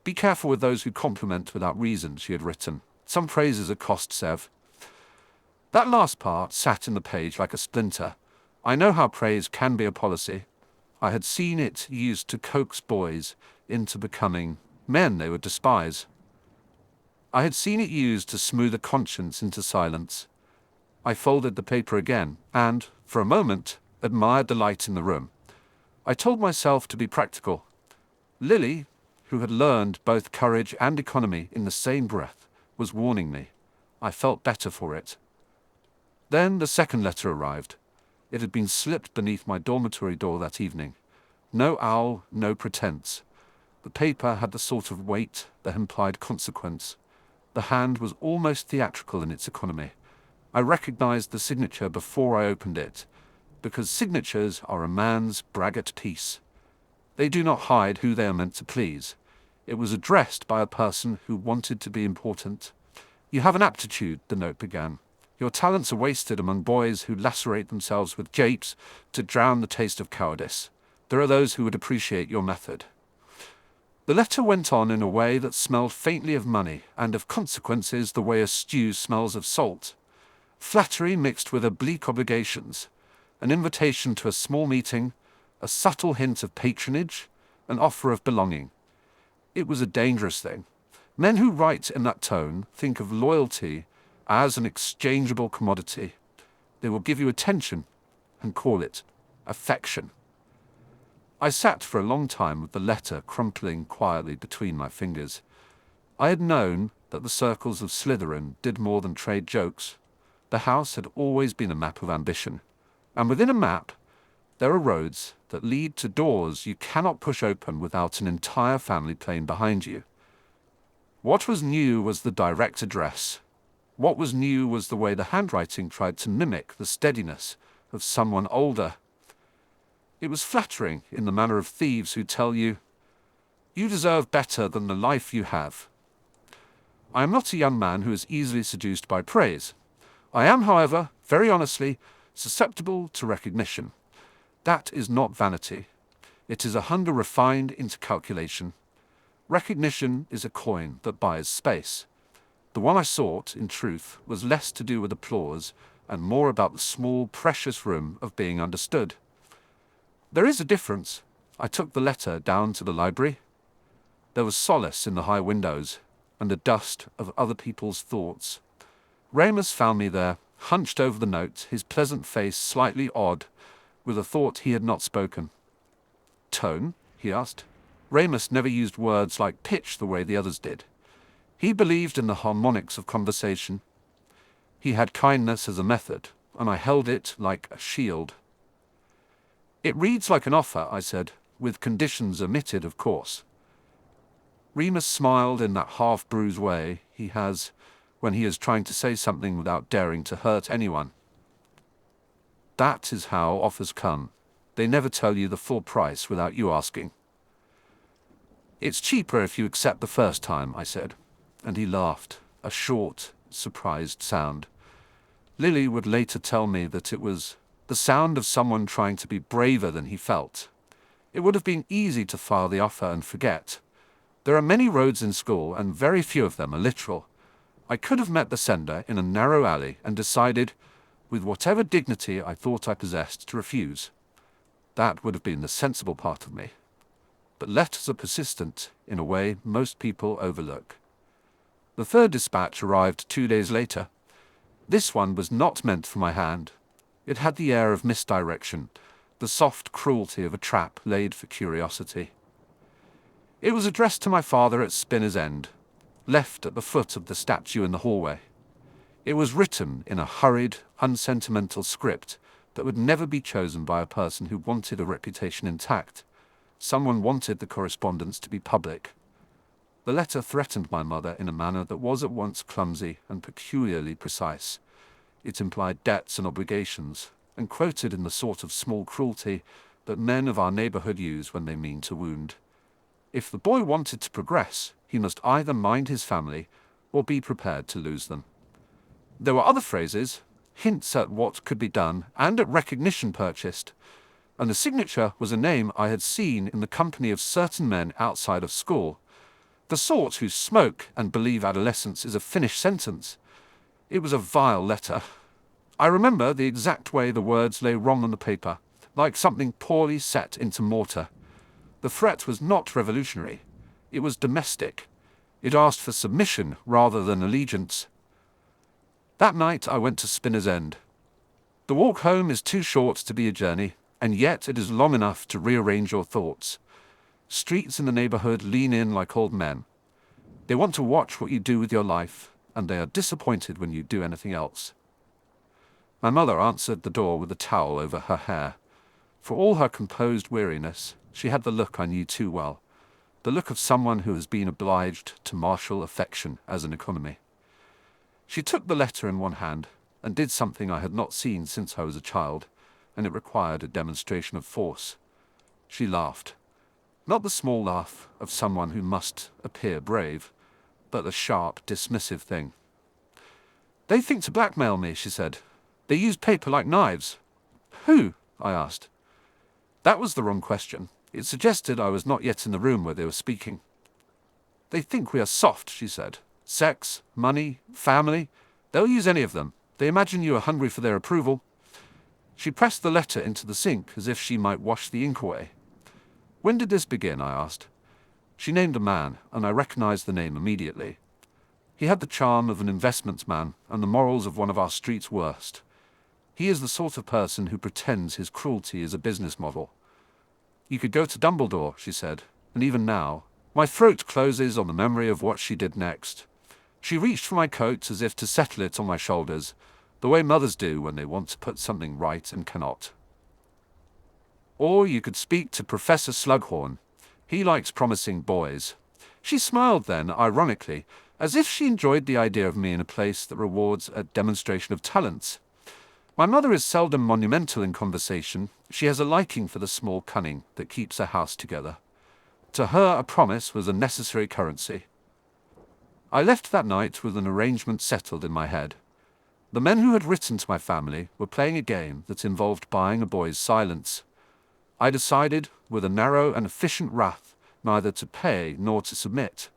Be careful with those who compliment without reason, she had written. Some praises are cost, Sev. That last part sat in the page like a splinter. I know how praise can be a policy. I had seen it used to coax boys into becoming men they would despise. I had seen it used to smooth a conscience into silence. I folded the paper again, and, for a moment, admired the light in the room. I told myself to be practical. Lily, who had learned both courage and economy in the same breath, was warning me. I felt better for it. Then the second letter arrived. It had been slipped beneath my dormitory door that evening. No owl, no pretense. The paper had the sort of weight that implied consequence. The hand was almost theatrical in its economy. I recognized the signature before I opened it, because signatures are a man's braggart piece. They do not hide who they are meant to please. It was addressed by a person who wanted to be important. "You have an aptitude," the note began. "Your talents are wasted among boys who lacerate themselves with japes to drown the taste of cowardice. There are those who would appreciate your method." The letter went on in a way that smelled faintly of money and of consequences the way a stew smells of salt. Flattery mixed with oblique obligations, an invitation to a small meeting, a subtle hint of patronage, an offer of belonging. It was a dangerous thing. Men who write in that tone think of loyalty as an exchangeable commodity. They will give you attention and call it affection. I sat for a long time with the letter crumpling quietly between my fingers. I had known that the circles of Slytherin did more than trade jokes. The house had always been a map of ambition, and within a map there are roads that lead to doors you cannot push open without an entire family plane behind you. What was new was the direct address. What was new was the way the handwriting tried to mimic the steadiness of someone older. It was flattering in the manner of thieves who tell you, "You deserve better than the life you have." I am not a young man who is easily seduced by praise. I am, however, very honestly, susceptible to recognition. That is not vanity. It is a hunger refined into calculation. Recognition is a coin that buys space. The one I sought, in truth, was less to do with applause and more about the small, precious room of being understood. There is a difference. I took the letter down to the library. There was solace in the high windows and the dust of other people's thoughts. Remus found me there, hunched over the note, his pleasant face slightly odd, with a thought he had not spoken. "Tone?" he asked. Remus never used words like pitch the way the others did. He believed in the harmonics of conversation. He had kindness as a method, and I held it like a shield. "It reads like an offer," I said, "with conditions omitted, of course." Remus smiled in that half-bruised way he has when he is trying to say something without daring to hurt anyone. That is how offers come. They never tell you the full price without you asking. "It's cheaper if you accept the first time," I said, and he laughed, a short, surprised sound. Lily would later tell me that it was the sound of someone trying to be braver than he felt. It would have been easy to file the offer and forget. There are many roads in school, and very few of them are literal. I could have met the sender in a narrow alley and decided, with whatever dignity I thought I possessed, to refuse. That would have been the sensible part of me. But letters are persistent in a way most people overlook. The third dispatch arrived 2 days later. This one was not meant for my hand. It had the air of misdirection, the soft cruelty of a trap laid for curiosity. It was addressed to my father at Spinner's End, left at the foot of the statue in the hallway. It was written in a hurried, unsentimental script that would never be chosen by a person who wanted a reputation intact. Someone wanted the correspondence to be public. The letter threatened my mother in a manner that was at once clumsy and peculiarly precise. It implied debts and obligations, and quoted in the sort of small cruelty that men of our neighborhood use when they mean to wound. If the boy wanted to progress, he must either mind his family or be prepared to lose them. There were other phrases, hints at what could be done, and at recognition purchased, and the signature was a name I had seen in the company of certain men outside of school, the sort who smoke and believe adolescence is a finished sentence. It was a vile letter. I remember the exact way the words lay wrong on the paper, like something poorly set into mortar. The threat was not revolutionary. It was domestic. It asked for submission rather than allegiance. That night I went to Spinner's End. The walk home is too short to be a journey, and yet it is long enough to rearrange your thoughts. Streets in the neighborhood lean in like old men. They want to watch what you do with your life, and they are disappointed when you do anything else. My mother answered the door with a towel over her hair. For all her composed weariness, she had the look I knew too well, the look of someone who has been obliged to marshal affection as an economy. She took the letter in one hand and did something I had not seen since I was a child, and it required a demonstration of force. She laughed. Not the small laugh of someone who must appear brave, but the sharp, dismissive thing. "They think to blackmail me," she said. "They use paper like knives." "Who?" I asked. That was the wrong question. It suggested I was not yet in the room where they were speaking. "They think we are soft," she said. "Sex, money, family. They'll use any of them. They imagine you are hungry for their approval." She pressed the letter into the sink as if she might wash the ink away. "When did this begin?" I asked. She named a man, and I recognized the name immediately. He had the charm of an investments man and the morals of one of our street's worst. He is the sort of person who pretends his cruelty is a business model. "You could go to Dumbledore," she said, and even now, my throat closes on the memory of what she did next. She reached for my coat as if to settle it on my shoulders, the way mothers do when they want to put something right and cannot. "Or you could speak to Professor Slughorn. He likes promising boys." She smiled then, ironically, as if she enjoyed the idea of me in a place that rewards a demonstration of talents. My mother is seldom monumental in conversation. She has a liking for the small cunning that keeps a house together. To her, a promise was a necessary currency. I left that night with an arrangement settled in my head. The men who had written to my family were playing a game that involved buying a boy's silence. I decided, with a narrow and efficient wrath, neither to pay nor to submit.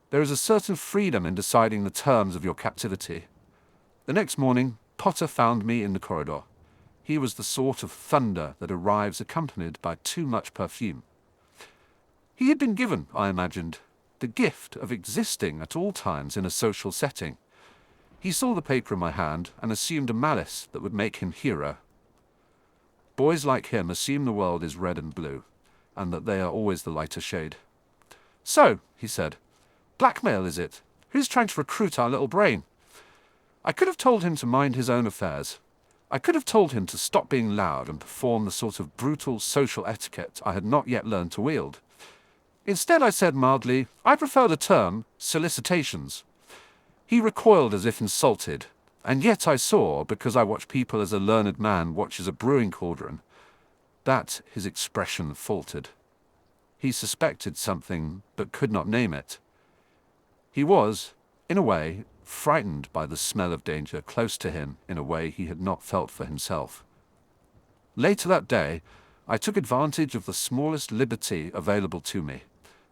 There is a certain freedom in deciding the terms of your captivity. The next morning, Potter found me in the corridor. He was the sort of thunder that arrives accompanied by too much perfume. He had been given, I imagined, the gift of existing at all times in a social setting. He saw the paper in my hand and assumed a malice that would make him hero. Boys like him assume the world is red and blue, and that they are always the lighter shade. "So," he said, "blackmail is it? Who's trying to recruit our little brain?" I could have told him to mind his own affairs. I could have told him to stop being loud and perform the sort of brutal social etiquette I had not yet learned to wield. Instead, I said mildly, "I prefer the term solicitations." He recoiled as if insulted, and yet I saw, because I watch people as a learned man watches a brewing cauldron, that his expression faltered. He suspected something, but could not name it. He was, in a way, frightened by the smell of danger close to him in a way he had not felt for himself. Later that day, I took advantage of the smallest liberty available to me.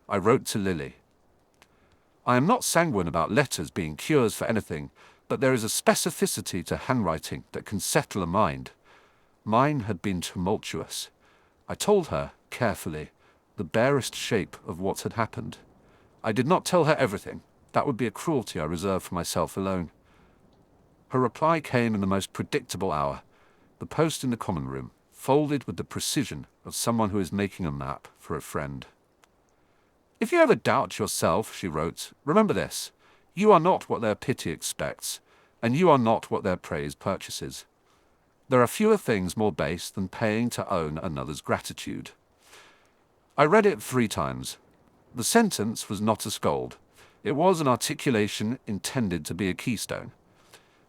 I wrote to Lily. I am not sanguine about letters being cures for anything, but there is a specificity to handwriting that can settle a mind. Mine had been tumultuous. I told her, carefully, the barest shape of what had happened. I did not tell her everything. That would be a cruelty I reserved for myself alone. Her reply came in the most predictable hour, the post in the common room, folded with the precision of someone who is making a map for a friend. "If you ever doubt yourself," she wrote, "remember this. You are not what their pity expects, and you are not what their praise purchases. There are fewer things more base than paying to own another's gratitude." I read it 3 times. The sentence was not a scold. It was an articulation intended to be a keystone.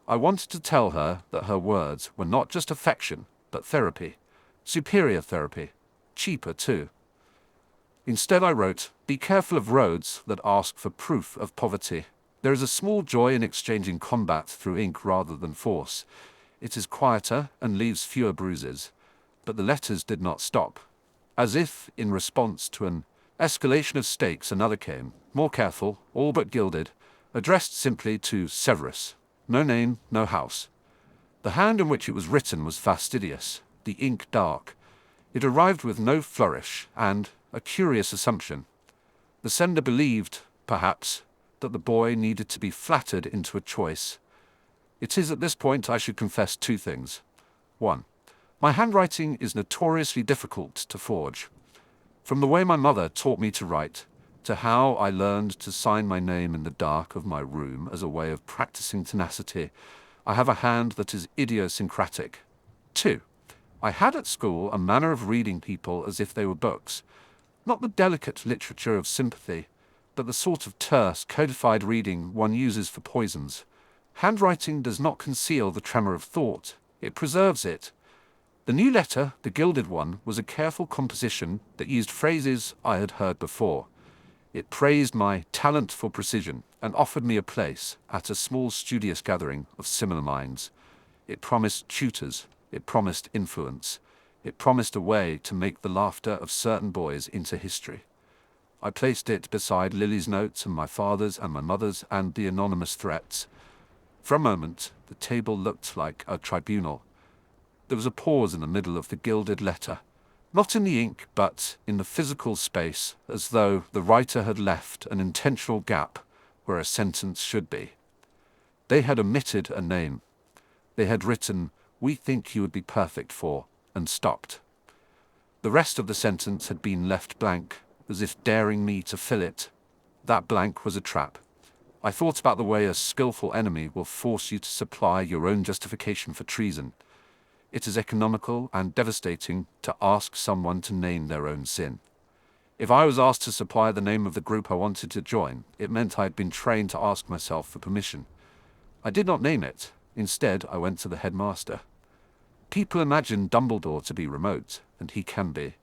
I wanted to tell her that her words were not just affection, but therapy. Superior therapy. Cheaper, too. Instead I wrote, "Be careful of roads that ask for proof of poverty. There is a small joy in exchanging combat through ink rather than force. It is quieter and leaves fewer bruises." But the letters did not stop. As if, in response to an escalation of stakes, another came, more careful, all but gilded, addressed simply to Severus. No name, no house. The hand in which it was written was fastidious, the ink dark. It arrived with no flourish and a curious assumption. The sender believed, perhaps, that the boy needed to be flattered into a choice. It is at this point I should confess two things. 1. My handwriting is notoriously difficult to forge. From the way my mother taught me to write, to how I learned to sign my name in the dark of my room as a way of practicing tenacity, I have a hand that is idiosyncratic. 2. I had at school a manner of reading people as if they were books, not the delicate literature of sympathy, but the sort of terse, codified reading one uses for poisons. Handwriting does not conceal the tremor of thought, it preserves it. The new letter, the gilded one, was a careful composition that used phrases I had heard before. It praised my talent for precision and offered me a place at a small studious gathering of similar minds. It promised tutors, it promised influence, it promised a way to make the laughter of certain boys into history. I placed it beside Lily's notes and my father's and my mother's and the anonymous threats. For a moment, the table looked like a tribunal. There was a pause in the middle of the gilded letter, not in the ink, but in the physical space, as though the writer had left an intentional gap where a sentence should be. They had omitted a name. They had written, "We think you would be perfect for," and stopped. The rest of the sentence had been left blank, as if daring me to fill it. That blank was a trap. I thought about the way a skillful enemy will force you to supply your own justification for treason. It is economical and devastating to ask someone to name their own sin. If I was asked to supply the name of the group I wanted to join, it meant I had been trained to ask myself for permission. I did not name it. Instead, I went to the headmaster. People imagine Dumbledore to be remote, and he can be.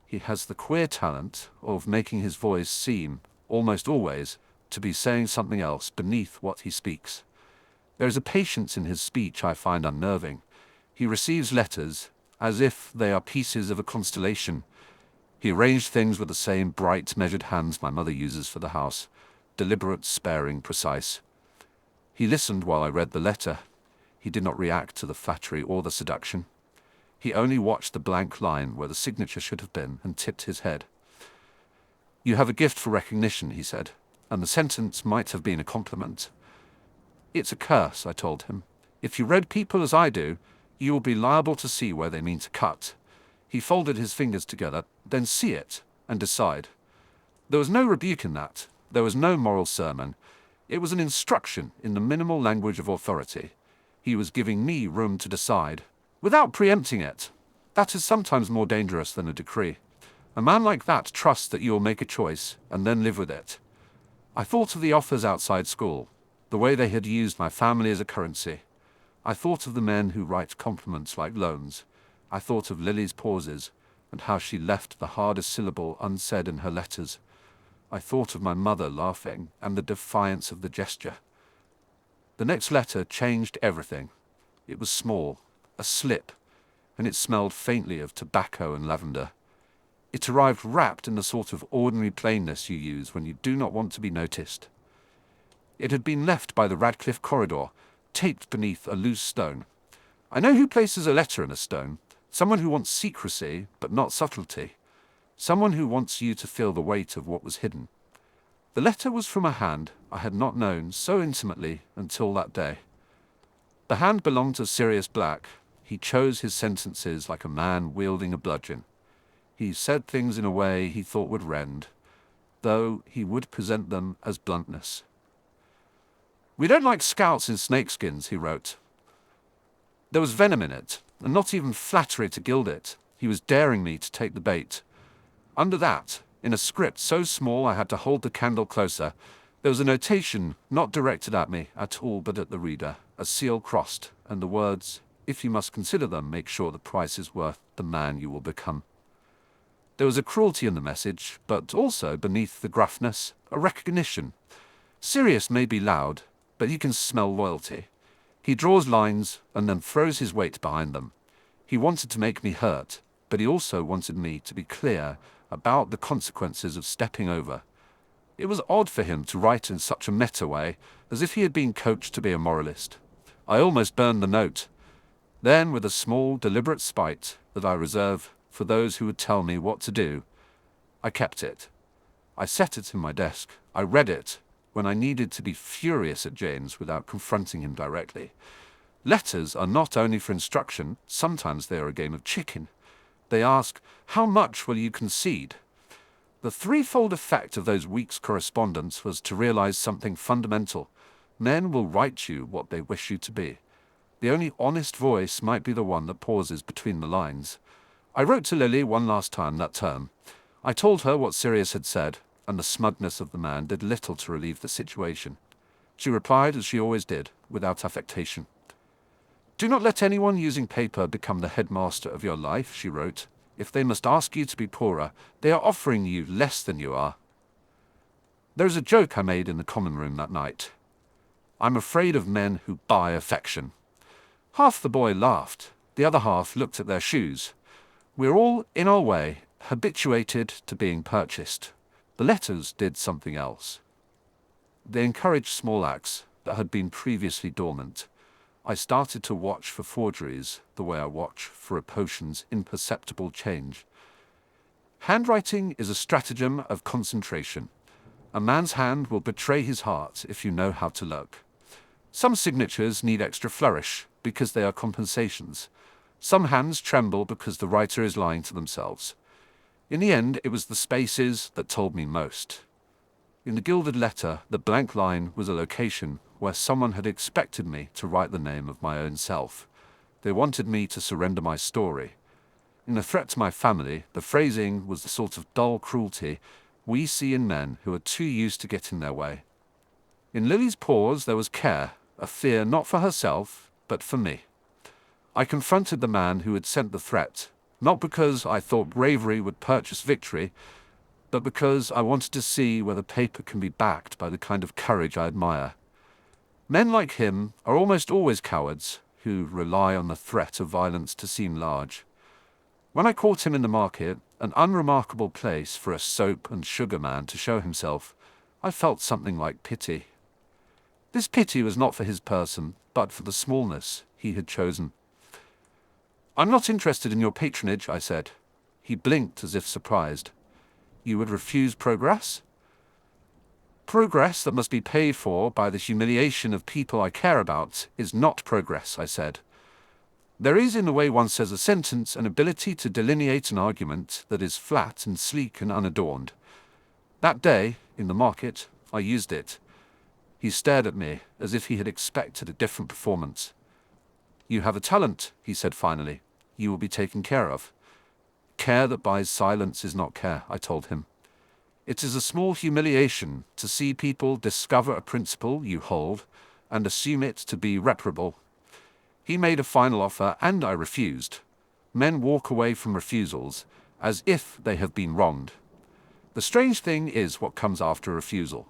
He has the queer talent of making his voice seem, almost always, to be saying something else beneath what he speaks. There is a patience in his speech I find unnerving. He receives letters as if they are pieces of a constellation. He arranged things with the same bright, measured hands my mother uses for the house, deliberate, sparing, precise. He listened while I read the letter. He did not react to the flattery or the seduction. He only watched the blank line where the signature should have been and tipped his head. "You have a gift for recognition," he said, and the sentence might have been a compliment. "It's a curse," I told him. "If you read people as I do, you will be liable to see where they mean to cut." He folded his fingers together, then see it, and decide. There was no rebuke in that. There was no moral sermon. It was an instruction in the minimal language of authority. He was giving me room to decide, without preempting it. That is sometimes more dangerous than a decree. A man like that trusts that you will make a choice, and then live with it. I thought of the offers outside school, the way they had used my family as a currency. I thought of the men who write compliments like loans. I thought of Lily's pauses, and how she left the hardest syllable unsaid in her letters. I thought of my mother laughing, and the defiance of the gesture. The next letter changed everything. It was small, a slip, and it smelled faintly of tobacco and lavender. It arrived wrapped in the sort of ordinary plainness you use when you do not want to be noticed. It had been left by the Radcliffe corridor, taped beneath a loose stone. I know who places a letter in a stone. Someone who wants secrecy, but not subtlety. Someone who wants you to feel the weight of what was hidden. The letter was from a hand I had not known so intimately until that day. The hand belonged to Sirius Black. He chose his sentences like a man wielding a bludgeon. He said things in a way he thought would rend, though he would present them as bluntness. "We don't like scouts in snakeskins," he wrote. There was venom in it, and not even flattery to gild it. He was daring me to take the bait. Under that, in a script so small I had to hold the candle closer, there was a notation not directed at me at all but at the reader, a seal crossed, and the words, "If you must consider them, make sure the price is worth the man you will become." There was a cruelty in the message, but also, beneath the gruffness, a recognition. Sirius may be loud, but he can smell loyalty. He draws lines and then throws his weight behind them. He wanted to make me hurt, but he also wanted me to be clear about the consequences of stepping over. It was odd for him to write in such a meta way, as if he had been coached to be a moralist. I almost burned the note. Then, with a small, deliberate spite that I reserve for those who would tell me what to do, I kept it. I set it in my desk. I read it when I needed to be furious at James without confronting him directly. Letters are not only for instruction, sometimes they are a game of chicken. They ask, how much will you concede? The threefold effect of those weeks' correspondence was to realize something fundamental. Men will write you what they wish you to be. The only honest voice might be the one that pauses between the lines. I wrote to Lily one last time that term. I told her what Sirius had said, and the smugness of the man did little to relieve the situation. She replied as she always did, without affectation. Do not let anyone using paper become the headmaster of your life, she wrote. If they must ask you to be poorer, they are offering you less than you are. There is a joke I made in the common room that night. I'm afraid of men who buy affection. Half the boy laughed, the other half looked at their shoes. We're all, in our way, habituated to being purchased. The letters did something else. They encouraged small acts that had been previously dormant. I started to watch for forgeries the way I watch for a potion's imperceptible change. Handwriting is a stratagem of concentration. A man's hand will betray his heart if you know how to look. Some signatures need extra flourish because they are compensations. Some hands tremble because the writer is lying to themselves. In the end, it was the spaces that told me most. In the gilded letter, the blank line was a location where someone had expected me to write the name of my own self. They wanted me to surrender my story. In the threat to my family, the phrasing was the sort of dull cruelty we see in men who are too used to getting their way. In Lily's pause there was care, a fear not for herself, but for me. I confronted the man who had sent the threat, not because I thought bravery would purchase victory, but because I wanted to see whether paper can be backed by the kind of courage I admire. Men like him are almost always cowards who rely on the threat of violence to seem large. When I caught him in the market, an unremarkable place for a soap and sugar man to show himself, I felt something like pity. This pity was not for his person, but for the smallness he had chosen. I'm not interested in your patronage, I said. He blinked as if surprised. You would refuse progress? Progress that must be paid for by the humiliation of people I care about is not progress, I said. There is, in the way one says a sentence, an ability to delineate an argument that is flat and sleek and unadorned. That day, in the market, I used it. He stared at me as if he had expected a different performance. You have a talent, he said finally. You will be taken care of. Care that buys silence is not care, I told him. It is a small humiliation to see people discover a principle you hold and assume it to be reparable. He made a final offer and I refused. Men walk away from refusals as if they have been wronged. The strange thing is what comes after a refusal.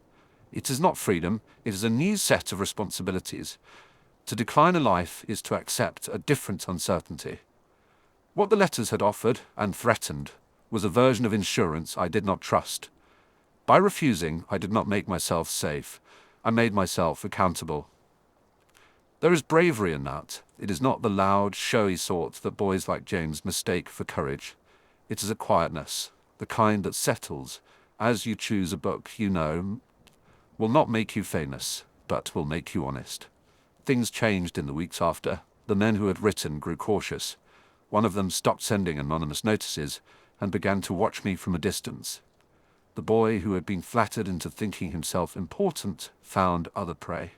It is not freedom, it is a new set of responsibilities. To decline a life is to accept a different uncertainty. What the letters had offered and threatened was a version of insurance I did not trust. By refusing, I did not make myself safe. I made myself accountable. There is bravery in that. It is not the loud, showy sort that boys like James mistake for courage. It is a quietness, the kind that settles, as you choose a book you know will not make you famous, but will make you honest. Things changed in the weeks after. The men who had written grew cautious. One of them stopped sending anonymous notices and began to watch me from a distance. The boy who had been flattered into thinking himself important found other prey.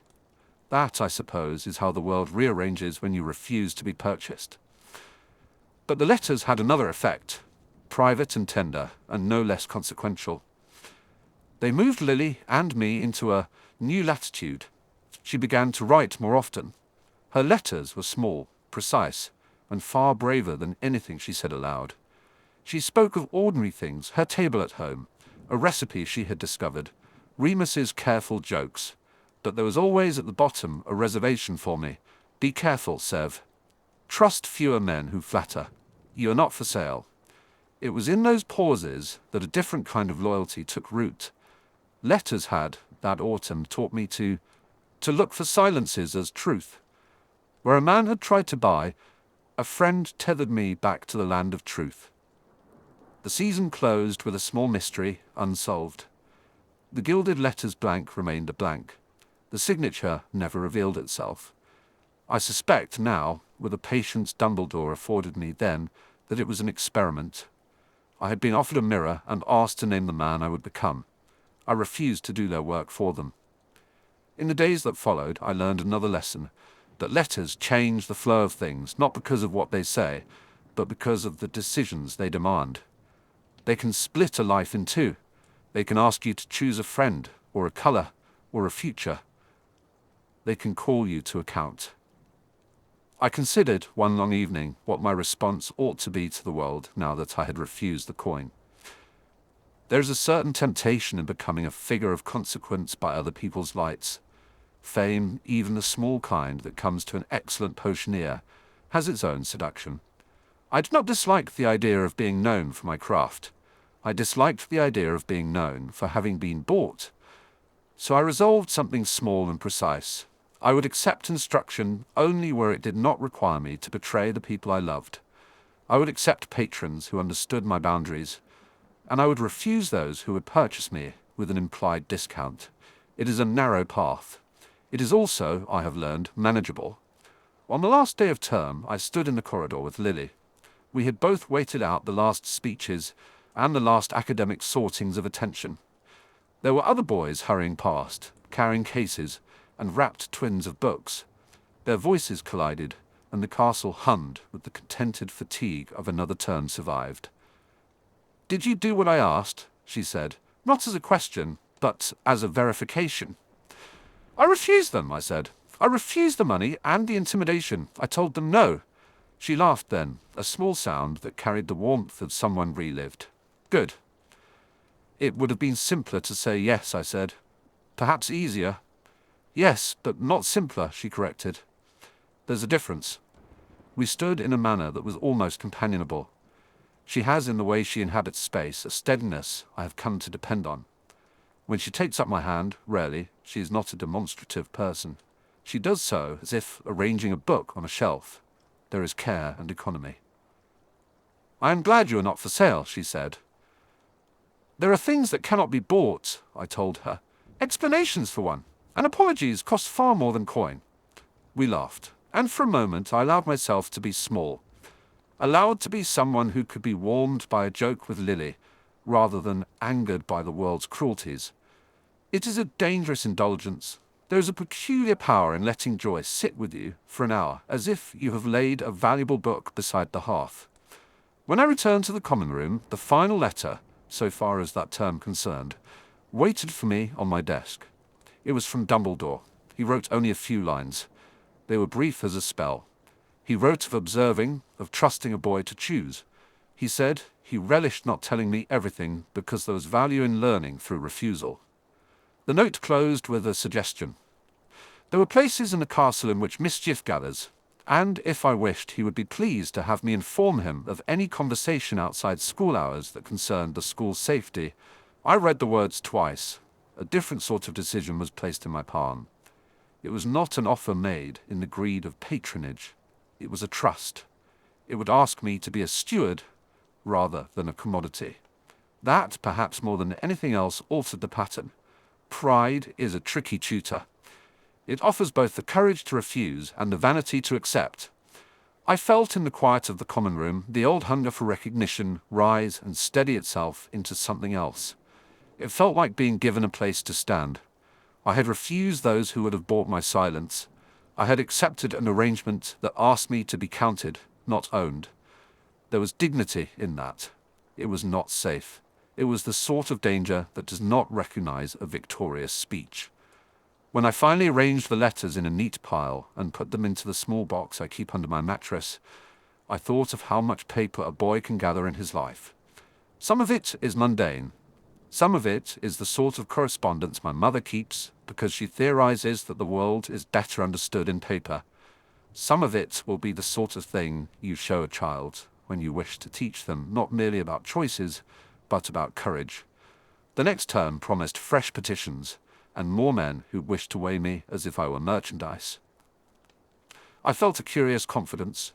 That, I suppose, is how the world rearranges when you refuse to be purchased. But the letters had another effect, private and tender, and no less consequential. They moved Lily and me into a new latitude. She began to write more often. Her letters were small, precise, and far braver than anything she said aloud. She spoke of ordinary things, her table at home, a recipe she had discovered, Remus's careful jokes. But there was always at the bottom a reservation for me. Be careful, Sev. Trust fewer men who flatter. You are not for sale. It was in those pauses that a different kind of loyalty took root. Letters had, that autumn, taught me to look for silences as truth. Where a man had tried to buy, A friend tethered me back to the land of truth. The season closed with a small mystery unsolved. The gilded letter's blank remained a blank. The signature never revealed itself. I suspect now, with the patience Dumbledore afforded me then, that it was an experiment. I had been offered a mirror and asked to name the man I would become. I refused to do their work for them. In the days that followed, I learned another lesson, that letters change the flow of things, not because of what they say, but because of the decisions they demand. They can split a life in two. They can ask you to choose a friend, or a color, or a future. They can call you to account. I considered, one long evening, what my response ought to be to the world now that I had refused the coin. There is a certain temptation in becoming a figure of consequence by other people's lights. Fame, even the small kind that comes to an excellent potioneer, has its own seduction. I did not dislike the idea of being known for my craft. I disliked the idea of being known for having been bought. So I resolved something small and precise. I would accept instruction only where it did not require me to betray the people I loved. I would accept patrons who understood my boundaries, and I would refuse those who would purchase me with an implied discount. It is a narrow path. It is also, I have learned, manageable. On the last day of term, I stood in the corridor with Lily. We had both waited out the last speeches and the last academic sortings of attention. There were other boys hurrying past, carrying cases, and wrapped twins of books. Their voices collided, and the castle hummed with the contented fatigue of another term survived. "Did you do what I asked?" she said, not as a question, but as a verification. "I refused them," I said. "I refused the money and the intimidation. I told them no." She laughed then, a small sound that carried the warmth of someone relived. "Good." "It would have been simpler to say yes," I said. "Perhaps easier." "Yes, but not simpler," she corrected. "There's a difference." We stood in a manner that was almost companionable. She has, in the way she inhabits space, a steadiness I have come to depend on. When she takes up my hand, rarely, she is not a demonstrative person. She does so as if arranging a book on a shelf. There is care and economy. "I am glad you are not for sale," she said. "There are things that cannot be bought," I told her. "Explanations, for one. And apologies cost far more than coin." We laughed, and for a moment I allowed myself to be small. Allowed to be someone who could be warmed by a joke with Lily, rather than angered by the world's cruelties. It is a dangerous indulgence. There is a peculiar power in letting joy sit with you for an hour, as if you have laid a valuable book beside the hearth. When I returned to the common room, the final letter, so far as that term concerned, waited for me on my desk. It was from Dumbledore. He wrote only a few lines. They were brief as a spell. He wrote of observing, of trusting a boy to choose. He said he relished not telling me everything because there was value in learning through refusal. The note closed with a suggestion. There were places in the castle in which mischief gathers, and if I wished, he would be pleased to have me inform him of any conversation outside school hours that concerned the school's safety. I read the words twice. A different sort of decision was placed in my palm. It was not an offer made in the greed of patronage. It was a trust. It would ask me to be a steward rather than a commodity. That, perhaps more than anything else, altered the pattern. Pride is a tricky tutor. It offers both the courage to refuse and the vanity to accept. I felt in the quiet of the common room the old hunger for recognition rise and steady itself into something else. It felt like being given a place to stand. I had refused those who would have bought my silence. I had accepted an arrangement that asked me to be counted, not owned. There was dignity in that. It was not safe. It was the sort of danger that does not recognize a victorious speech. When I finally arranged the letters in a neat pile and put them into the small box I keep under my mattress, I thought of how much paper a boy can gather in his life. Some of it is mundane. Some of it is the sort of correspondence my mother keeps because she theorizes that the world is better understood in paper. Some of it will be the sort of thing you show a child when you wish to teach them not merely about choices, but about courage. The next term promised fresh petitions and more men who wished to weigh me as if I were merchandise. I felt a curious confidence.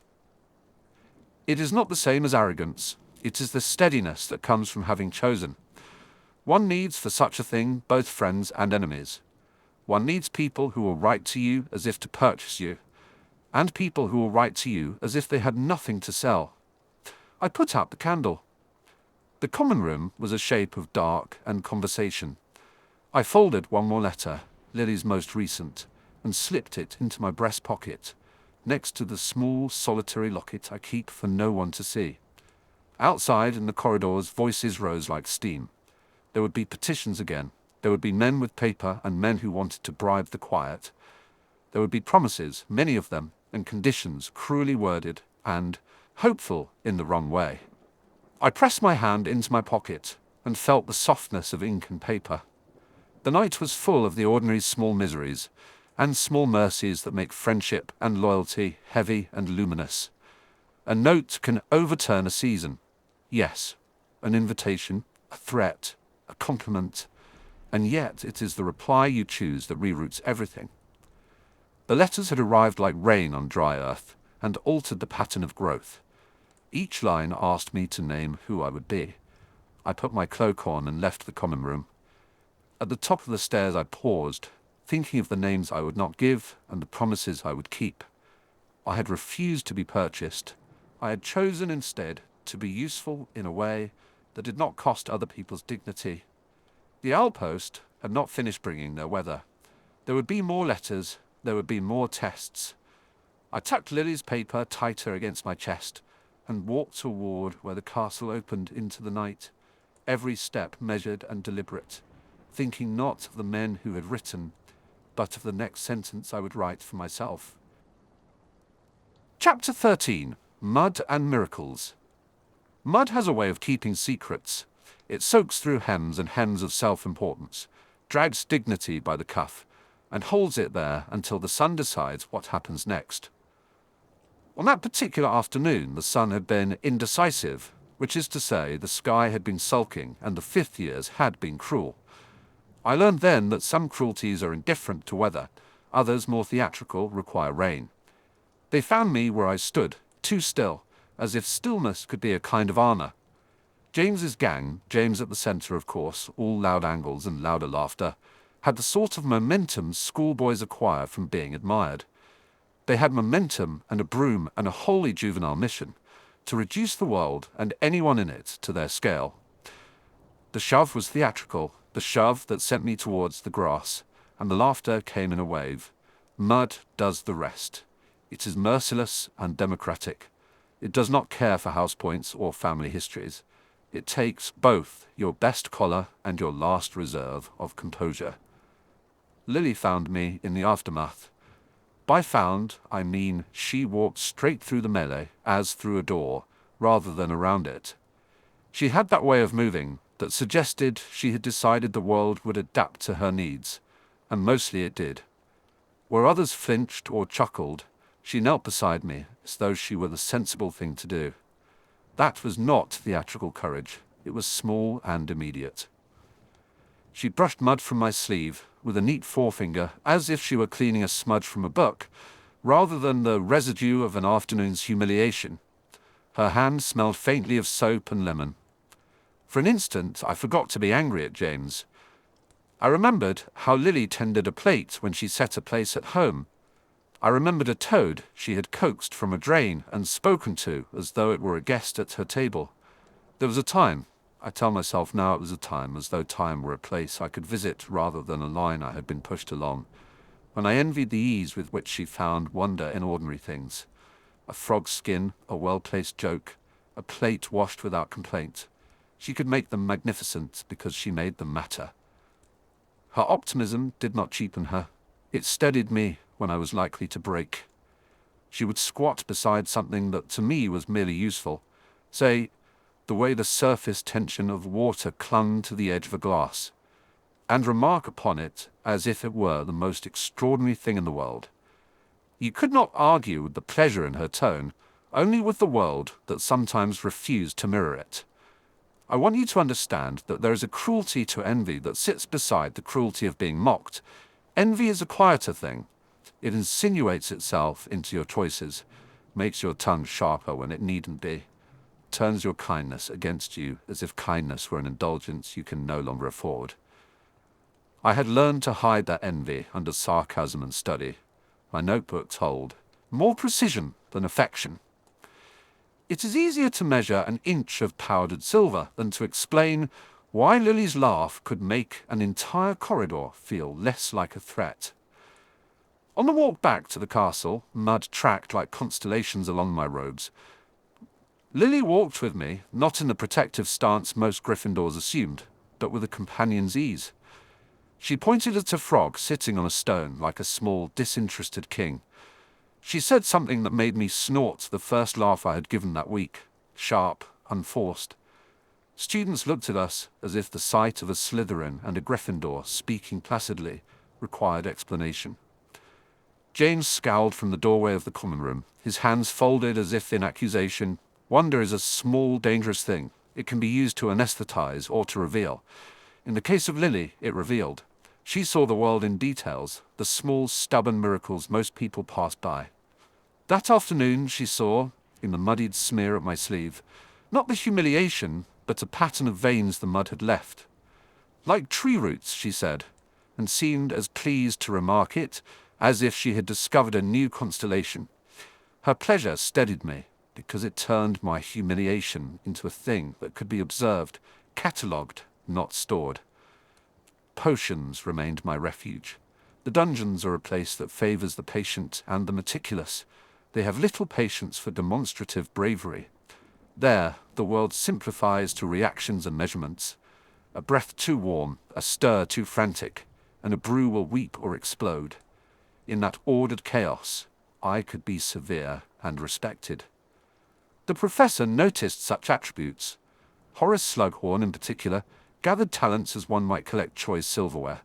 It is not the same as arrogance. It is the steadiness that comes from having chosen. One needs for such a thing both friends and enemies. One needs people who will write to you as if to purchase you, and people who will write to you as if they had nothing to sell. I put out the candle. The common room was a shape of dark and conversation. I folded one more letter, Lily's most recent, and slipped it into my breast pocket, next to the small, solitary locket I keep for no one to see. Outside in the corridors, voices rose like steam. There would be petitions again. There would be men with paper and men who wanted to bribe the quiet. There would be promises, many of them, and conditions cruelly worded and hopeful in the wrong way. I pressed my hand into my pocket and felt the softness of ink and paper. The night was full of the ordinary small miseries and small mercies that make friendship and loyalty heavy and luminous. A note can overturn a season. Yes, an invitation, a threat, a compliment, and yet it is the reply you choose that reroutes everything. The letters had arrived like rain on dry earth and altered the pattern of growth. Each line asked me to name who I would be. I put my cloak on and left the common room. At the top of the stairs I paused, thinking of the names I would not give and the promises I would keep. I had refused to be purchased. I had chosen instead to be useful in a way that did not cost other people's dignity. The owl post had not finished bringing their weather. There would be more letters, there would be more tests. I tucked Lily's paper tighter against my chest and walked toward where the castle opened into the night, every step measured and deliberate, thinking not of the men who had written, but of the next sentence I would write for myself. Chapter 13. Mud and Miracles. Mud has a way of keeping secrets. It soaks through hems and hems of self-importance, drags dignity by the cuff, and holds it there until the sun decides what happens next. On that particular afternoon, the sun had been indecisive, which is to say, the sky had been sulking and the fifth years had been cruel. I learned then that some cruelties are indifferent to weather, others, more theatrical, require rain. They found me where I stood, too still, as if stillness could be a kind of armor. James's gang, James at the centre of course, all loud angles and louder laughter, had the sort of momentum schoolboys acquire from being admired. They had momentum and a broom and a wholly juvenile mission, to reduce the world and anyone in it to their scale. The shove was theatrical, the shove that sent me towards the grass, and the laughter came in a wave. Mud does the rest. It is merciless and democratic. It does not care for house points or family histories. It takes both your best collar and your last reserve of composure. Lily found me in the aftermath. By found, I mean she walked straight through the melee, as through a door, rather than around it. She had that way of moving that suggested she had decided the world would adapt to her needs, and mostly it did. Where others flinched or chuckled, she knelt beside me as though she were the sensible thing to do. That was not theatrical courage. It was small and immediate. She brushed mud from my sleeve with a neat forefinger, as if she were cleaning a smudge from a book, rather than the residue of an afternoon's humiliation. Her hand smelled faintly of soap and lemon. For an instant, I forgot to be angry at James. I remembered how Lily tended a plate when she set a place at home. I remembered a toad she had coaxed from a drain and spoken to as though it were a guest at her table. There was a time, I tell myself now it was a time, as though time were a place I could visit rather than a line I had been pushed along, when I envied the ease with which she found wonder in ordinary things. A frog's skin, a well-placed joke, a plate washed without complaint. She could make them magnificent because she made them matter. Her optimism did not cheapen her. It steadied me when I was likely to break. She would squat beside something that to me was merely useful, say, the way the surface tension of water clung to the edge of a glass, and remark upon it as if it were the most extraordinary thing in the world. You could not argue with the pleasure in her tone, only with the world that sometimes refused to mirror it. I want you to understand that there is a cruelty to envy that sits beside the cruelty of being mocked. Envy is a quieter thing. It insinuates itself into your choices, makes your tongue sharper when it needn't be, turns your kindness against you as if kindness were an indulgence you can no longer afford. I had learned to hide that envy under sarcasm and study. My notebooks hold more precision than affection. It is easier to measure an inch of powdered silver than to explain why Lily's laugh could make an entire corridor feel less like a threat. On the walk back to the castle, mud tracked like constellations along my robes. Lily walked with me, not in the protective stance most Gryffindors assumed, but with a companion's ease. She pointed at a frog sitting on a stone like a small, disinterested king. She said something that made me snort the first laugh I had given that week, sharp, unforced. Students looked at us as if the sight of a Slytherin and a Gryffindor speaking placidly required explanation. James scowled from the doorway of the common room, his hands folded as if in accusation. Wonder is a small, dangerous thing. It can be used to anesthetize or to reveal. In the case of Lily, it revealed. She saw the world in details, the small, stubborn miracles most people pass by. That afternoon she saw, in the muddied smear at my sleeve, not the humiliation, but a pattern of veins the mud had left. Like tree roots, she said, and seemed as pleased to remark it as if she had discovered a new constellation. Her pleasure steadied me, because it turned my humiliation into a thing that could be observed, catalogued, not stored. Potions remained my refuge. The dungeons are a place that favors the patient and the meticulous. They have little patience for demonstrative bravery. There, the world simplifies to reactions and measurements. A breath too warm, a stir too frantic, and a brew will weep or explode. In that ordered chaos, I could be severe and respected. The professor noticed such attributes. Horace Slughorn, in particular, gathered talents as one might collect choice silverware,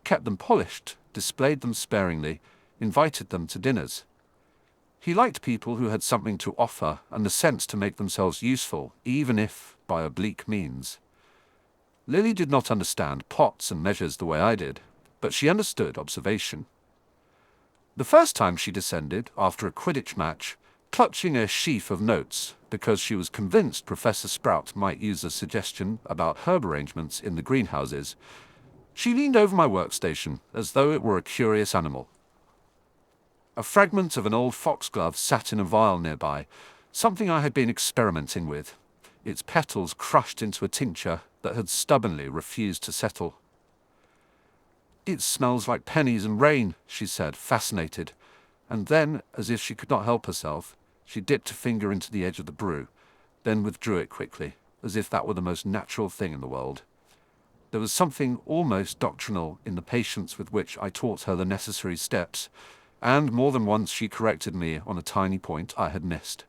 kept them polished, displayed them sparingly, invited them to dinners. He liked people who had something to offer and the sense to make themselves useful, even if by oblique means. Lily did not understand pots and measures the way I did, but she understood observation. The first time she descended, after a Quidditch match, clutching a sheaf of notes, because she was convinced Professor Sprout might use a suggestion about herb arrangements in the greenhouses, she leaned over my workstation as though it were a curious animal. A fragment of an old foxglove sat in a vial nearby, something I had been experimenting with, its petals crushed into a tincture that had stubbornly refused to settle. "It smells like pennies and rain," she said, fascinated, and then, as if she could not help herself, she dipped a finger into the edge of the brew, then withdrew it quickly, as if that were the most natural thing in the world. There was something almost doctrinal in the patience with which I taught her the necessary steps, and more than once she corrected me on a tiny point I had missed.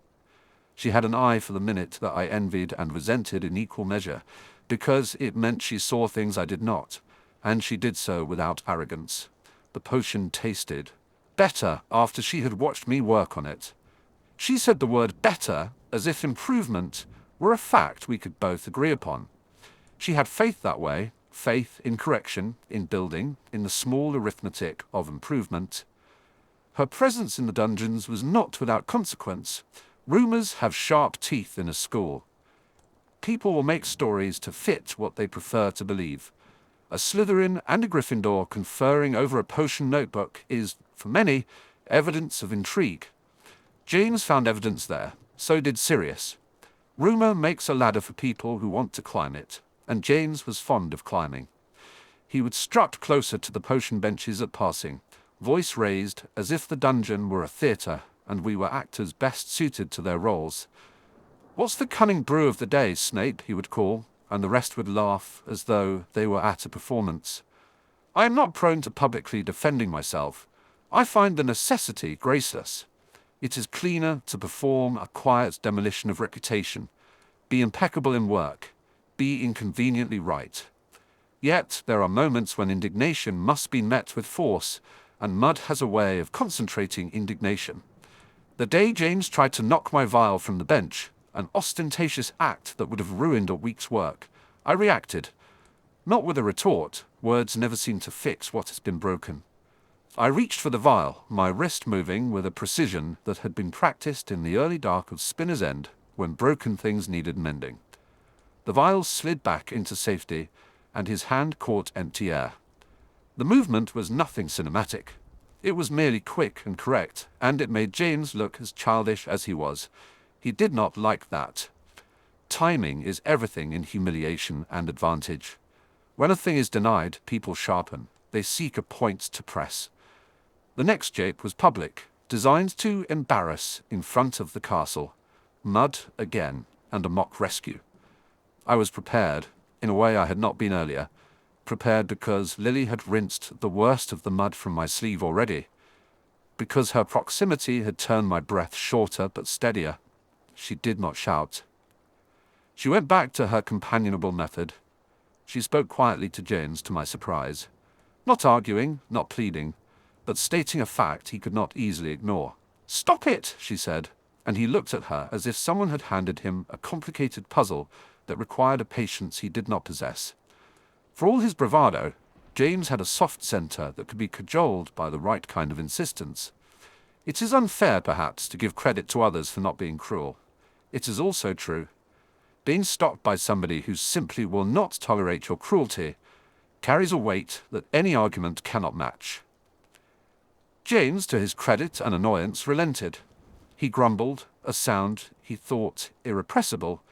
She had an eye for the minute that I envied and resented in equal measure, because it meant she saw things I did not, and she did so without arrogance. The potion tasted better after she had watched me work on it. She said the word better as if improvement were a fact we could both agree upon. She had faith that way, faith in correction, in building, in the small arithmetic of improvement. Her presence in the dungeons was not without consequence. Rumors have sharp teeth in a school. People will make stories to fit what they prefer to believe. A Slytherin and a Gryffindor conferring over a potion notebook is, for many, evidence of intrigue. James found evidence there, so did Sirius. Rumor makes a ladder for people who want to climb it, and James was fond of climbing. He would strut closer to the potion benches at passing, voice raised as if the dungeon were a theatre and we were actors best suited to their roles. "What's the cunning brew of the day, Snape?" he would call, and the rest would laugh as though they were at a performance. I am not prone to publicly defending myself. I find the necessity graceless. It is cleaner to perform a quiet demolition of reputation, be impeccable in work, be inconveniently right. Yet there are moments when indignation must be met with force, and mud has a way of concentrating indignation. The day James tried to knock my vial from the bench, an ostentatious act that would have ruined a week's work, I reacted. Not with a retort, words never seem to fix what has been broken. I reached for the vial, my wrist moving with a precision that had been practiced in the early dark of Spinner's End when broken things needed mending. The vial slid back into safety, and his hand caught empty air. The movement was nothing cinematic. It was merely quick and correct, and it made James look as childish as he was. He did not like that. Timing is everything in humiliation and advantage. When a thing is denied, people sharpen. They seek a point to press. The next jape was public, designed to embarrass in front of the castle. Mud again, and a mock rescue. I was prepared, in a way I had not been earlier. Prepared because Lily had rinsed the worst of the mud from my sleeve already. Because her proximity had turned my breath shorter but steadier. She did not shout. She went back to her companionable method. She spoke quietly to James, to my surprise. Not arguing, not pleading, but stating a fact he could not easily ignore. "Stop it," she said, and he looked at her as if someone had handed him a complicated puzzle that required a patience he did not possess. For all his bravado, James had a soft centre that could be cajoled by the right kind of insistence. It is unfair, perhaps, to give credit to others for not being cruel. It is also true. Being stopped by somebody who simply will not tolerate your cruelty carries a weight that any argument cannot match. James, to his credit and annoyance, relented. He grumbled, a sound he thought irrepressible,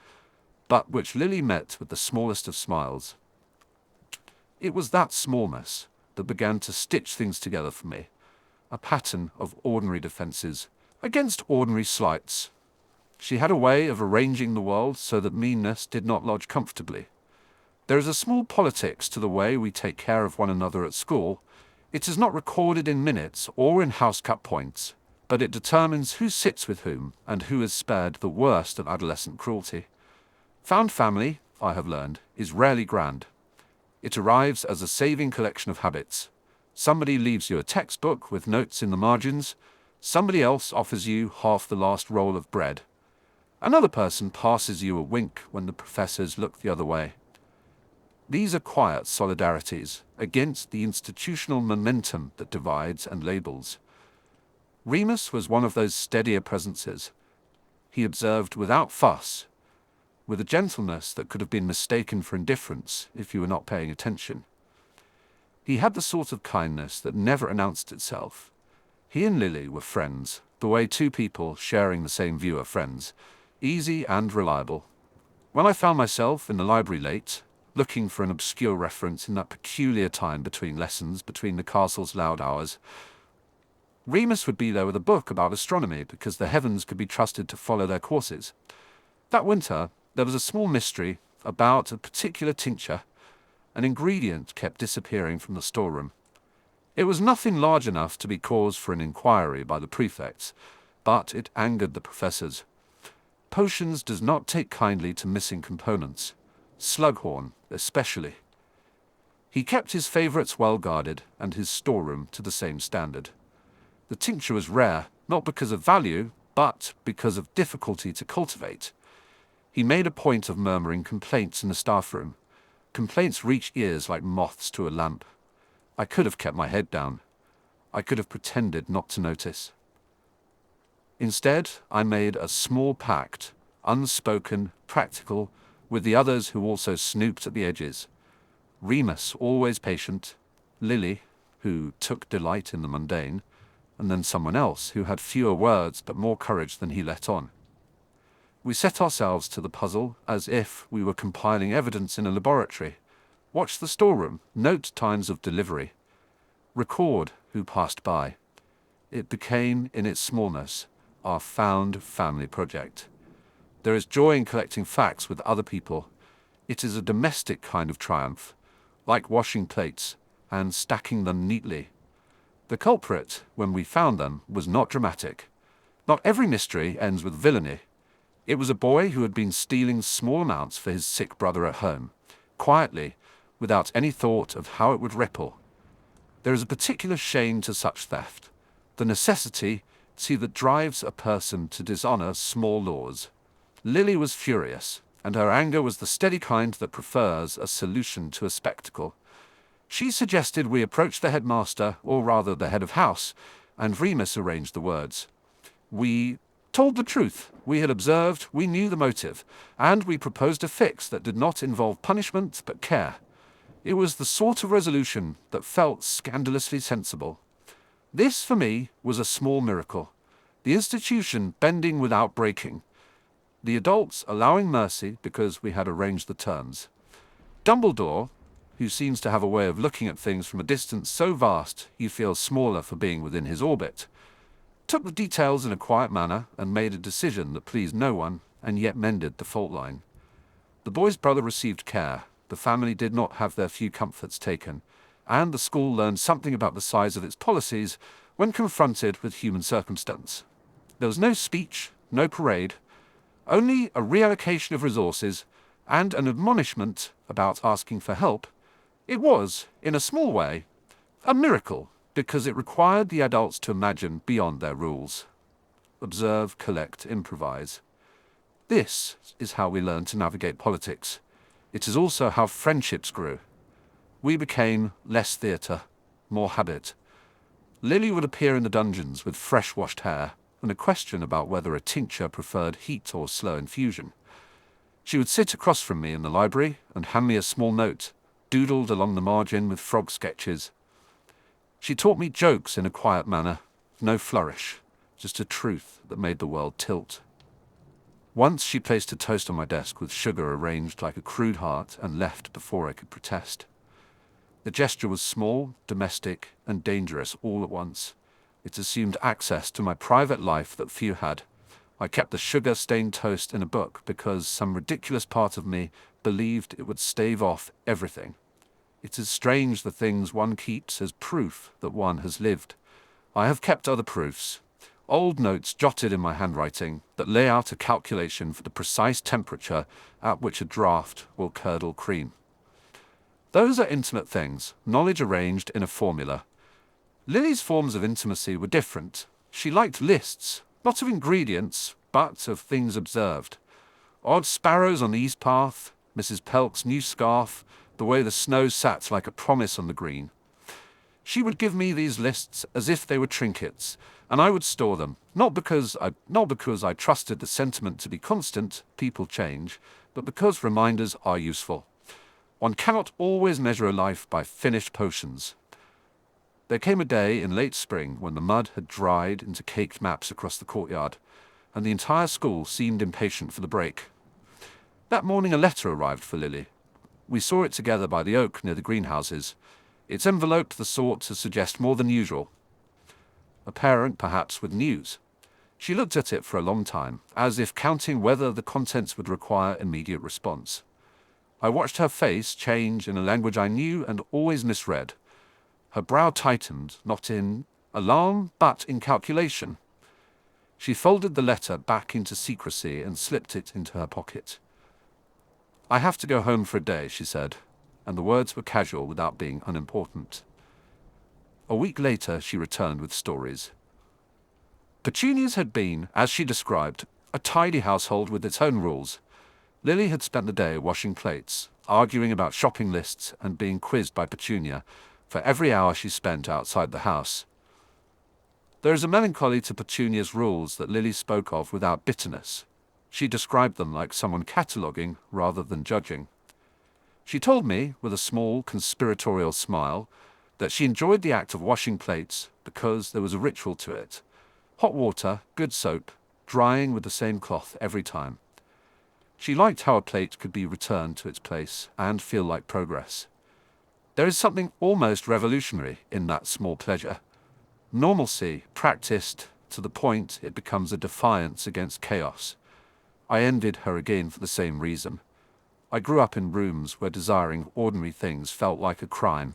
but which Lily met with the smallest of smiles. It was that smallness that began to stitch things together for me, a pattern of ordinary defences against ordinary slights. She had a way of arranging the world so that meanness did not lodge comfortably. There is a small politics to the way we take care of one another at school. It is not recorded in minutes or in house-cut points, but it determines who sits with whom and who is spared the worst of adolescent cruelty. Found family, I have learned, is rarely grand. It arrives as a saving collection of habits. Somebody leaves you a textbook with notes in the margins. Somebody else offers you half the last roll of bread. Another person passes you a wink when the professors look the other way. These are quiet solidarities against the institutional momentum that divides and labels. Remus was one of those steadier presences. He observed without fuss, with a gentleness that could have been mistaken for indifference if you were not paying attention. He had the sort of kindness that never announced itself. He and Lily were friends, the way two people sharing the same view are friends, easy and reliable. When I found myself in the library late, looking for an obscure reference in that peculiar time between lessons, between the castle's loud hours, Remus would be there with a book about astronomy because the heavens could be trusted to follow their courses. That winter, there was a small mystery about a particular tincture. An ingredient kept disappearing from the storeroom. It was nothing large enough to be cause for an inquiry by the prefects, but it angered the professors. Potions does not take kindly to missing components, Slughorn especially. He kept his favourites well guarded and his storeroom to the same standard. The tincture was rare, not because of value, but because of difficulty to cultivate. He made a point of murmuring complaints in the staff room. Complaints reach ears like moths to a lamp. I could have kept my head down. I could have pretended not to notice. Instead, I made a small pact, unspoken, practical, with the others who also snooped at the edges. Remus, always patient, Lily, who took delight in the mundane, and then someone else who had fewer words but more courage than he let on. We set ourselves to the puzzle as if we were compiling evidence in a laboratory. Watch the storeroom, note times of delivery, record who passed by. It became, in its smallness, our found family project. There is joy in collecting facts with other people. It is a domestic kind of triumph, like washing plates and stacking them neatly. The culprit, when we found them, was not dramatic. Not every mystery ends with villainy. It was a boy who had been stealing small amounts for his sick brother at home, quietly, without any thought of how it would ripple. There is a particular shame to such theft, the necessity, that drives a person to dishonor small laws. Lily was furious, and her anger was the steady kind that prefers a solution to a spectacle. She suggested we approach the headmaster, or rather the head of house, and Remus arranged the words. We told the truth. We had observed, we knew the motive, and we proposed a fix that did not involve punishment but care. It was the sort of resolution that felt scandalously sensible. This, for me, was a small miracle. The institution bending without breaking. The adults allowing mercy because we had arranged the terms. Dumbledore, who seems to have a way of looking at things from a distance so vast he feels smaller for being within his orbit, took the details in a quiet manner and made a decision that pleased no one and yet mended the fault line. The boy's brother received care, the family did not have their few comforts taken, and the school learned something about the size of its policies when confronted with human circumstance. There was no speech, no parade, only a reallocation of resources and an admonishment about asking for help. It was, in a small way, a miracle because it required the adults to imagine beyond their rules. Observe, collect, improvise. This is how we learn to navigate politics. It is also how friendships grew. We became less theatre, more habit. Lily would appear in the dungeons with fresh-washed hair and a question about whether a tincture preferred heat or slow infusion. She would sit across from me in the library and hand me a small note, doodled along the margin with frog sketches. She taught me jokes in a quiet manner, no flourish, just a truth that made the world tilt. Once she placed a toast on my desk with sugar arranged like a crude heart and left before I could protest. The gesture was small, domestic, and dangerous all at once. It assumed access to my private life that few had. I kept the sugar-stained toast in a book because some ridiculous part of me believed it would stave off everything. It is strange the things one keeps as proof that one has lived. I have kept other proofs. Old notes jotted in my handwriting that lay out a calculation for the precise temperature at which a draught will curdle cream. Those are intimate things, knowledge arranged in a formula. Lily's forms of intimacy were different. She liked lists, not of ingredients, but of things observed. Odd sparrows on the east path, Mrs. Pelk's new scarf, the way the snow sat like a promise on the green. She would give me these lists as if they were trinkets, and I would store them, not because I trusted the sentiment to be constant, people change, but because reminders are useful. One cannot always measure a life by finished potions. There came a day in late spring when the mud had dried into caked maps across the courtyard, and the entire school seemed impatient for the break. That morning a letter arrived for Lily. We saw it together by the oak near the greenhouses. Its envelope the sort to suggest more than usual. A parent, perhaps, with news. She looked at it for a long time, as if counting whether the contents would require immediate response. I watched her face change in a language I knew and always misread. Her brow tightened, not in alarm, but in calculation. She folded the letter back into secrecy and slipped it into her pocket. "I have to go home for a day," she said, and the words were casual without being unimportant. A week later she returned with stories. Petunia's had been, as she described, a tidy household with its own rules. Lily had spent the day washing plates, arguing about shopping lists, and being quizzed by Petunia for every hour she spent outside the house. There is a melancholy to Petunia's rules that Lily spoke of without bitterness. She described them like someone cataloguing rather than judging. She told me, with a small conspiratorial smile, that she enjoyed the act of washing plates because there was a ritual to it. Hot water, good soap, drying with the same cloth every time. She liked how a plate could be returned to its place and feel like progress. There is something almost revolutionary in that small pleasure. Normalcy, practiced to the point it becomes a defiance against chaos. I envied her again for the same reason. I grew up in rooms where desiring ordinary things felt like a crime.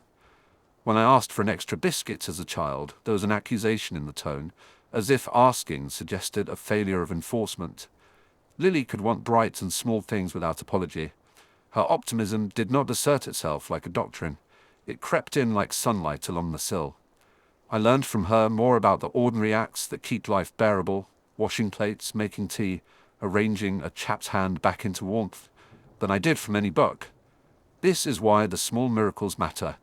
When I asked for an extra biscuit as a child, there was an accusation in the tone, as if asking suggested a failure of enforcement. Lily could want bright and small things without apology. Her optimism did not assert itself like a doctrine. It crept in like sunlight along the sill. I learned from her more about the ordinary acts that keep life bearable, washing plates, making tea, arranging a chap's hand back into warmth, than I did from any book. This is why the small miracles matter.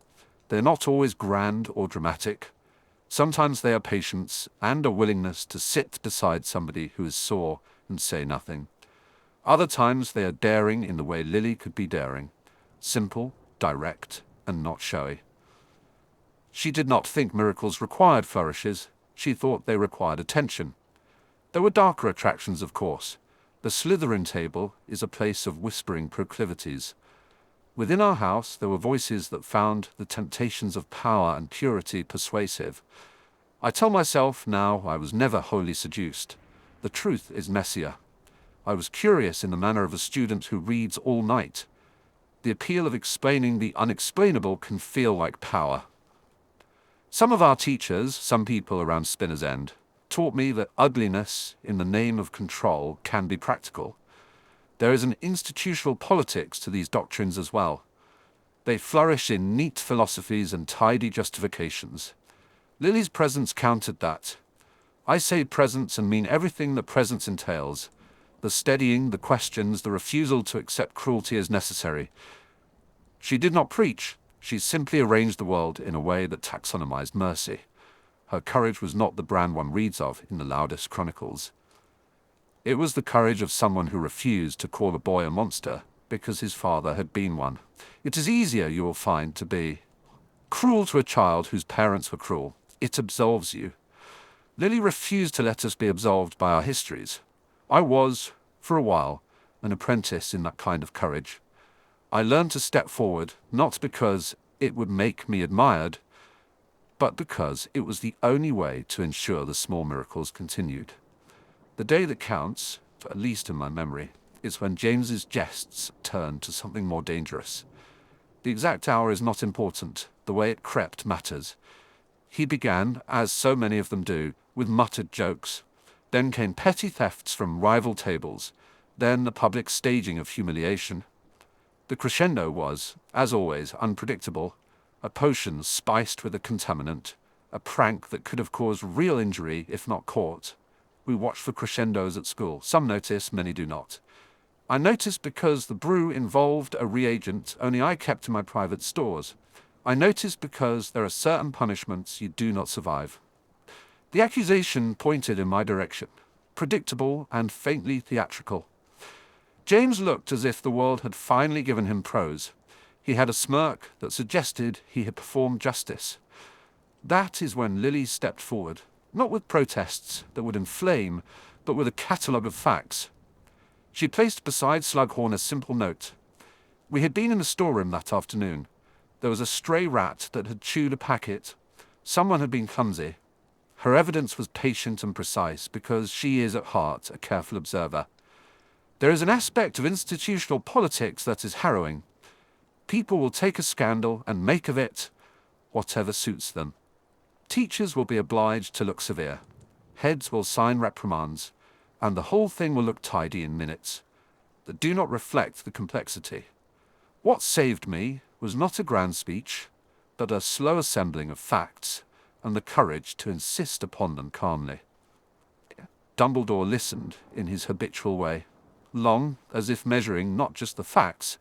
They're not always grand or dramatic. Sometimes they are patience and a willingness to sit beside somebody who is sore and say nothing. Other times they are daring in the way Lily could be daring, simple, direct, and not showy. She did not think miracles required flourishes. She thought they required attention. There were darker attractions, of course. The Slytherin table is a place of whispering proclivities. Within our house there were voices that found the temptations of power and purity persuasive. I tell myself now I was never wholly seduced. The truth is messier. I was curious in the manner of a student who reads all night. The appeal of explaining the unexplainable can feel like power. Some of our teachers, some people around Spinner's End, taught me that ugliness in the name of control can be practical. There is an institutional politics to these doctrines as well. They flourish in neat philosophies and tidy justifications. Lily's presence countered that. I say presence and mean everything that presence entails. The steadying, the questions, the refusal to accept cruelty as necessary. She did not preach. She simply arranged the world in a way that taxonomized mercy. Her courage was not the brand one reads of in the loudest chronicles. It was the courage of someone who refused to call a boy a monster because his father had been one. It is easier, you will find, to be cruel to a child whose parents were cruel. It absolves you. Lily refused to let us be absolved by our histories. I was, for a while, an apprentice in that kind of courage. I learned to step forward, not because it would make me admired, but because it was the only way to ensure the small miracles continued. The day that counts, at least in my memory, is when James's jests turned to something more dangerous. The exact hour is not important. The way it crept matters. He began, as so many of them do, with muttered jokes. Then came petty thefts from rival tables. Then the public staging of humiliation. The crescendo was, as always, unpredictable. A potion spiced with a contaminant. A prank that could have caused real injury if not caught. We watch for crescendos at school. Some notice, many do not. I noticed because the brew involved a reagent only I kept in my private stores. I noticed because there are certain punishments you do not survive. The accusation pointed in my direction, predictable and faintly theatrical. James looked as if the world had finally given him prose. He had a smirk that suggested he had performed justice. That is when Lily stepped forward, not with protests that would inflame, but with a catalogue of facts. She placed beside Slughorn a simple note. We had been in the storeroom that afternoon. There was a stray rat that had chewed a packet. Someone had been clumsy. Her evidence was patient and precise because she is at heart a careful observer. There is an aspect of institutional politics that is harrowing. People will take a scandal and make of it whatever suits them. Teachers will be obliged to look severe. Heads will sign reprimands, and the whole thing will look tidy in minutes that do not reflect the complexity. What saved me was not a grand speech, but a slow assembling of facts and the courage to insist upon them calmly. Dumbledore listened in his habitual way, long, as if measuring not just the facts,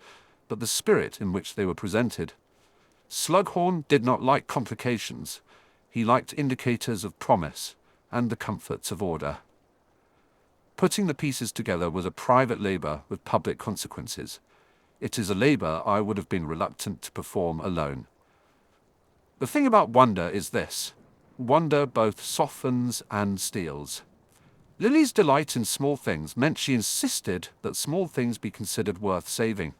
but the spirit in which they were presented. Slughorn did not like complications. He liked indicators of promise and the comforts of order. Putting the pieces together was a private labour with public consequences. It is a labour I would have been reluctant to perform alone. The thing about wonder is this. Wonder both softens and steels. Lily's delight in small things meant she insisted that small things be considered worth saving.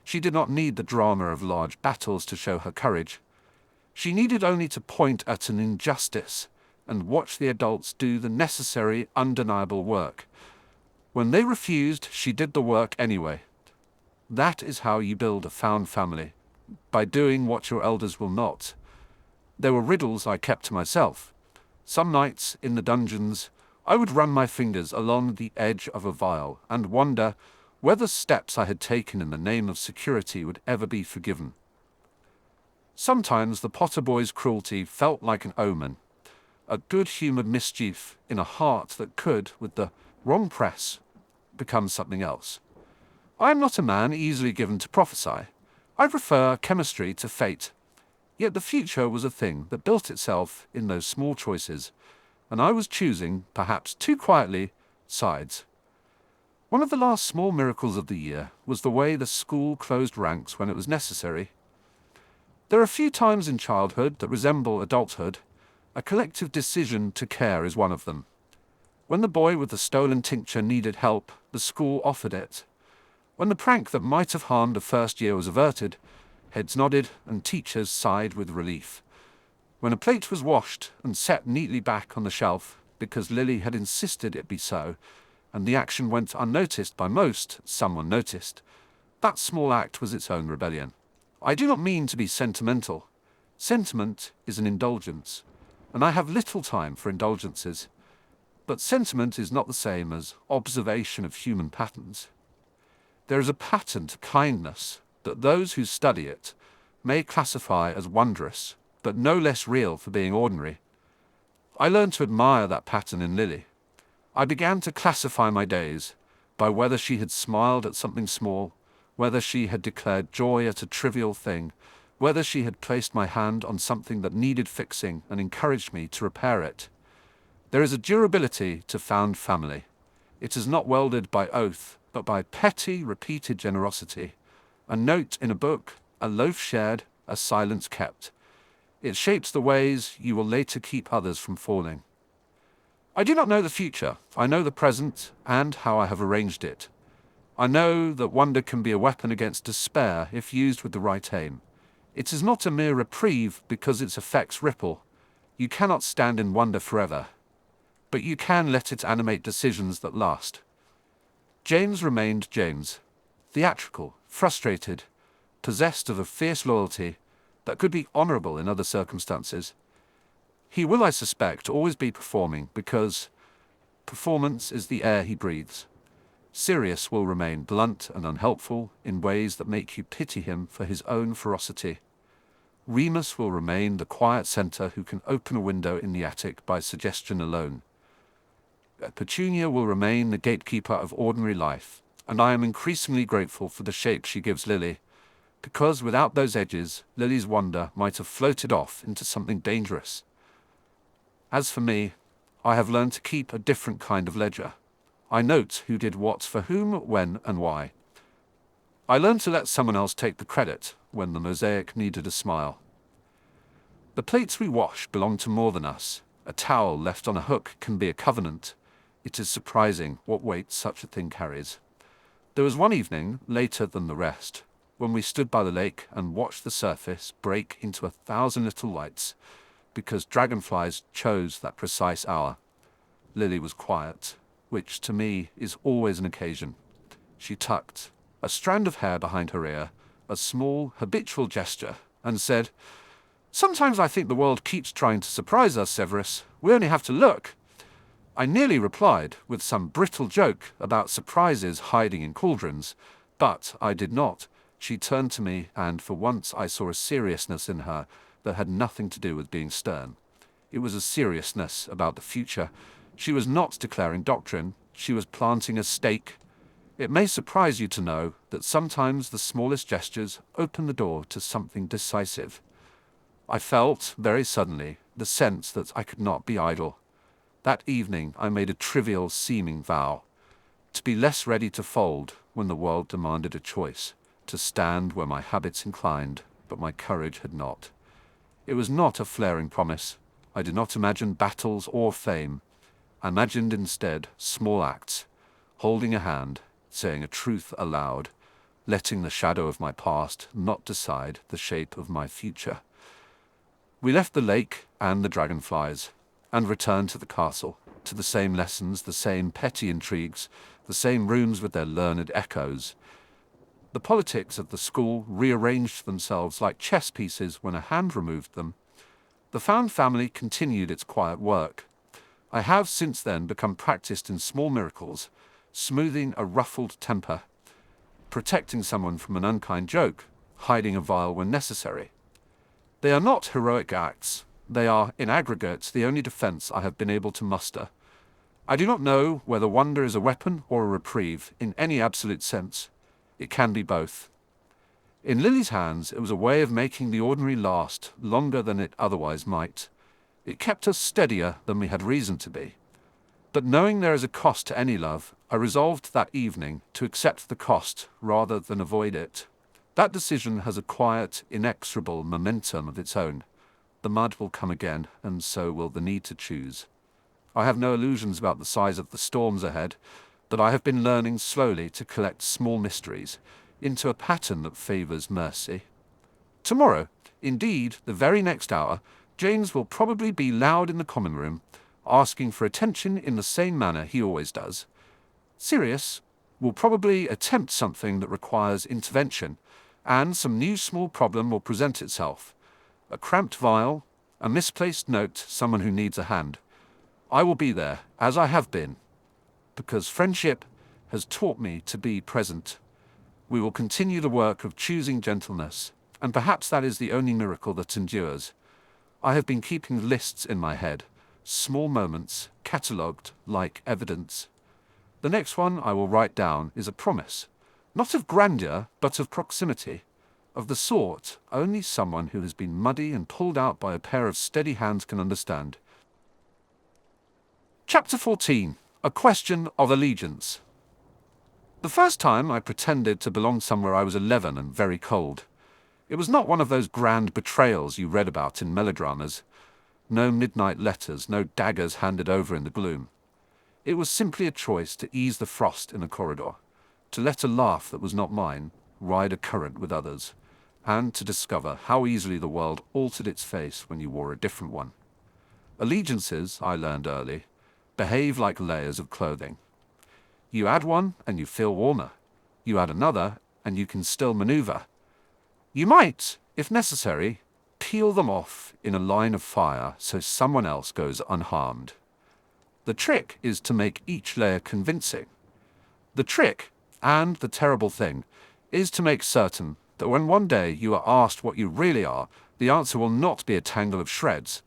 She did not need the drama of large battles to show her courage. She needed only to point at an injustice and watch the adults do the necessary, undeniable work. When they refused, she did the work anyway. That is how you build a found family, by doing what your elders will not. There were riddles I kept to myself. Some nights, in the dungeons, I would run my fingers along the edge of a vial and wonder whether steps I had taken in the name of security would ever be forgiven. Sometimes the Potter boy's cruelty felt like an omen, a good-humoured mischief in a heart that could, with the wrong press, become something else. I am not a man easily given to prophesy. I prefer chemistry to fate. Yet the future was a thing that built itself in those small choices, and I was choosing, perhaps too quietly, sides. One of the last small miracles of the year was the way the school closed ranks when it was necessary. There are few times in childhood that resemble adulthood. A collective decision to care is one of them. When the boy with the stolen tincture needed help, the school offered it. When the prank that might have harmed a first year was averted, heads nodded and teachers sighed with relief. When a plate was washed and set neatly back on the shelf because Lily had insisted it be so, and the action went unnoticed by most, someone noticed. That small act was its own rebellion. I do not mean to be sentimental. Sentiment is an indulgence, and I have little time for indulgences. But sentiment is not the same as observation of human patterns. There is a pattern to kindness that those who study it may classify as wondrous, but no less real for being ordinary. I learned to admire that pattern in Lily. I began to classify my days by whether she had smiled at something small, whether she had declared joy at a trivial thing, whether she had placed my hand on something that needed fixing and encouraged me to repair it. There is a durability to found family. It is not welded by oath, but by petty, repeated generosity. A note in a book, a loaf shared, a silence kept. It shapes the ways you will later keep others from falling. I do not know the future. I know the present and how I have arranged it. I know that wonder can be a weapon against despair if used with the right aim. It is not a mere reprieve because its effects ripple. You cannot stand in wonder forever, but you can let it animate decisions that last. James remained James, theatrical, frustrated, possessed of a fierce loyalty that could be honorable in other circumstances. He will, I suspect, always be performing because performance is the air he breathes. Sirius will remain blunt and unhelpful in ways that make you pity him for his own ferocity. Remus will remain the quiet center who can open a window in the attic by suggestion alone. Petunia will remain the gatekeeper of ordinary life, and I am increasingly grateful for the shape she gives Lily, because without those edges, Lily's wonder might have floated off into something dangerous. As for me, I have learned to keep a different kind of ledger. I note who did what for whom, when, and why. I learned to let someone else take the credit when the mosaic needed a smile. The plates we wash belong to more than us. A towel left on a hook can be a covenant. It is surprising what weight such a thing carries. There was one evening, later than the rest, when we stood by the lake and watched the surface break into 1,000 little lights, because dragonflies chose that precise hour. Lily was quiet, which to me is always an occasion. She tucked a strand of hair behind her ear, a small, habitual gesture, and said, "Sometimes I think the world keeps trying to surprise us, Severus. We only have to look." I nearly replied with some brittle joke about surprises hiding in cauldrons, but I did not. She turned to me, and for once I saw a seriousness in her that had nothing to do with being stern. It was a seriousness about the future. She was not declaring doctrine, she was planting a stake. It may surprise you to know that sometimes the smallest gestures open the door to something decisive. I felt, very suddenly, the sense that I could not be idle. That evening I made a trivial seeming vow, to be less ready to fold when the world demanded a choice, to stand where my habits inclined, but my courage had not. It was not a flaring promise. I did not imagine battles or fame. I imagined instead small acts, holding a hand, saying a truth aloud, letting the shadow of my past not decide the shape of my future. We left the lake and the dragonflies, and returned to the castle, to the same lessons, the same petty intrigues, the same rooms with their learned echoes. The politics of the school rearranged themselves like chess pieces when a hand removed them. The found family continued its quiet work. I have since then become practiced in small miracles, smoothing a ruffled temper, protecting someone from an unkind joke, hiding a vial when necessary. They are not heroic acts. They are, in aggregate, the only defense I have been able to muster. I do not know whether wonder is a weapon or a reprieve in any absolute sense. It can be both. In Lily's hands, it was a way of making the ordinary last longer than it otherwise might. It kept us steadier than we had reason to be. But knowing there is a cost to any love, I resolved that evening to accept the cost rather than avoid it. That decision has a quiet, inexorable momentum of its own. The mud will come again, and so will the need to choose. I have no illusions about the size of the storms ahead, but I have been learning slowly to collect small mysteries into a pattern that favors mercy. Tomorrow, indeed, the very next hour, James will probably be loud in the common room, asking for attention in the same manner he always does. Sirius will probably attempt something that requires intervention, and some new small problem will present itself. A cramped vial, a misplaced note, someone who needs a hand. I will be there, as I have been, because friendship has taught me to be present. We will continue the work of choosing gentleness, and perhaps that is the only miracle that endures. I have been keeping lists in my head, small moments, catalogued like evidence. The next one I will write down is a promise, not of grandeur, but of proximity, of the sort only someone who has been muddy and pulled out by a pair of steady hands can understand. Chapter 14. A Question of Allegiance. The first time I pretended to belong somewhere I was 11 and very cold. It was not one of those grand betrayals you read about in melodramas. No midnight letters, no daggers handed over in the gloom. It was simply a choice to ease the frost in a corridor, to let a laugh that was not mine ride a current with others, and to discover how easily the world altered its face when you wore a different one. Allegiances, I learned early, behave like layers of clothing. You add one and you feel warmer. You add another and you can still maneuver. You might, if necessary, peel them off in a line of fire so someone else goes unharmed. The trick is to make each layer convincing. The trick, and the terrible thing, is to make certain that when one day you are asked what you really are, the answer will not be a tangle of shreds.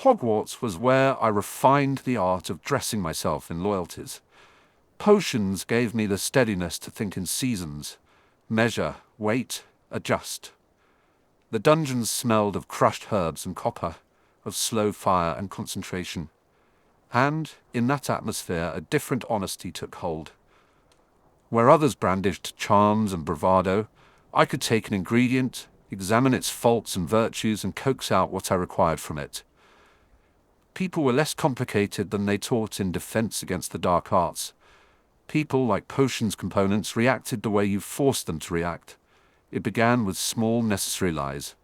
Hogwarts was where I refined the art of dressing myself in loyalties. Potions gave me the steadiness to think in seasons, measure, wait, adjust. The dungeons smelled of crushed herbs and copper, of slow fire and concentration. And, in that atmosphere, a different honesty took hold. Where others brandished charms and bravado, I could take an ingredient, examine its faults and virtues, and coax out what I required from it. People were less complicated than they taught in Defense Against the Dark Arts. People, like potions components, reacted the way you forced them to react. It began with small, necessary lies.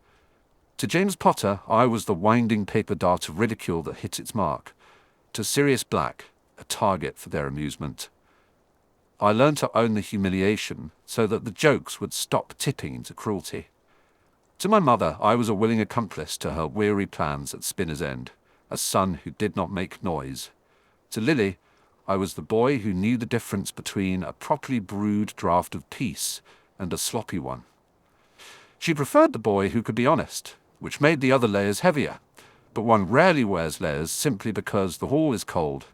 To James Potter, I was the winding paper dart of ridicule that hit its mark. To Sirius Black, a target for their amusement. I learned to own the humiliation so that the jokes would stop tipping into cruelty. To my mother, I was a willing accomplice to her weary plans at Spinner's End, a son who did not make noise. To Lily, I was the boy who knew the difference between a properly brewed draught of peace and a sloppy one. She preferred the boy who could be honest, which made the other layers heavier. But one rarely wears layers simply because the hall is cold.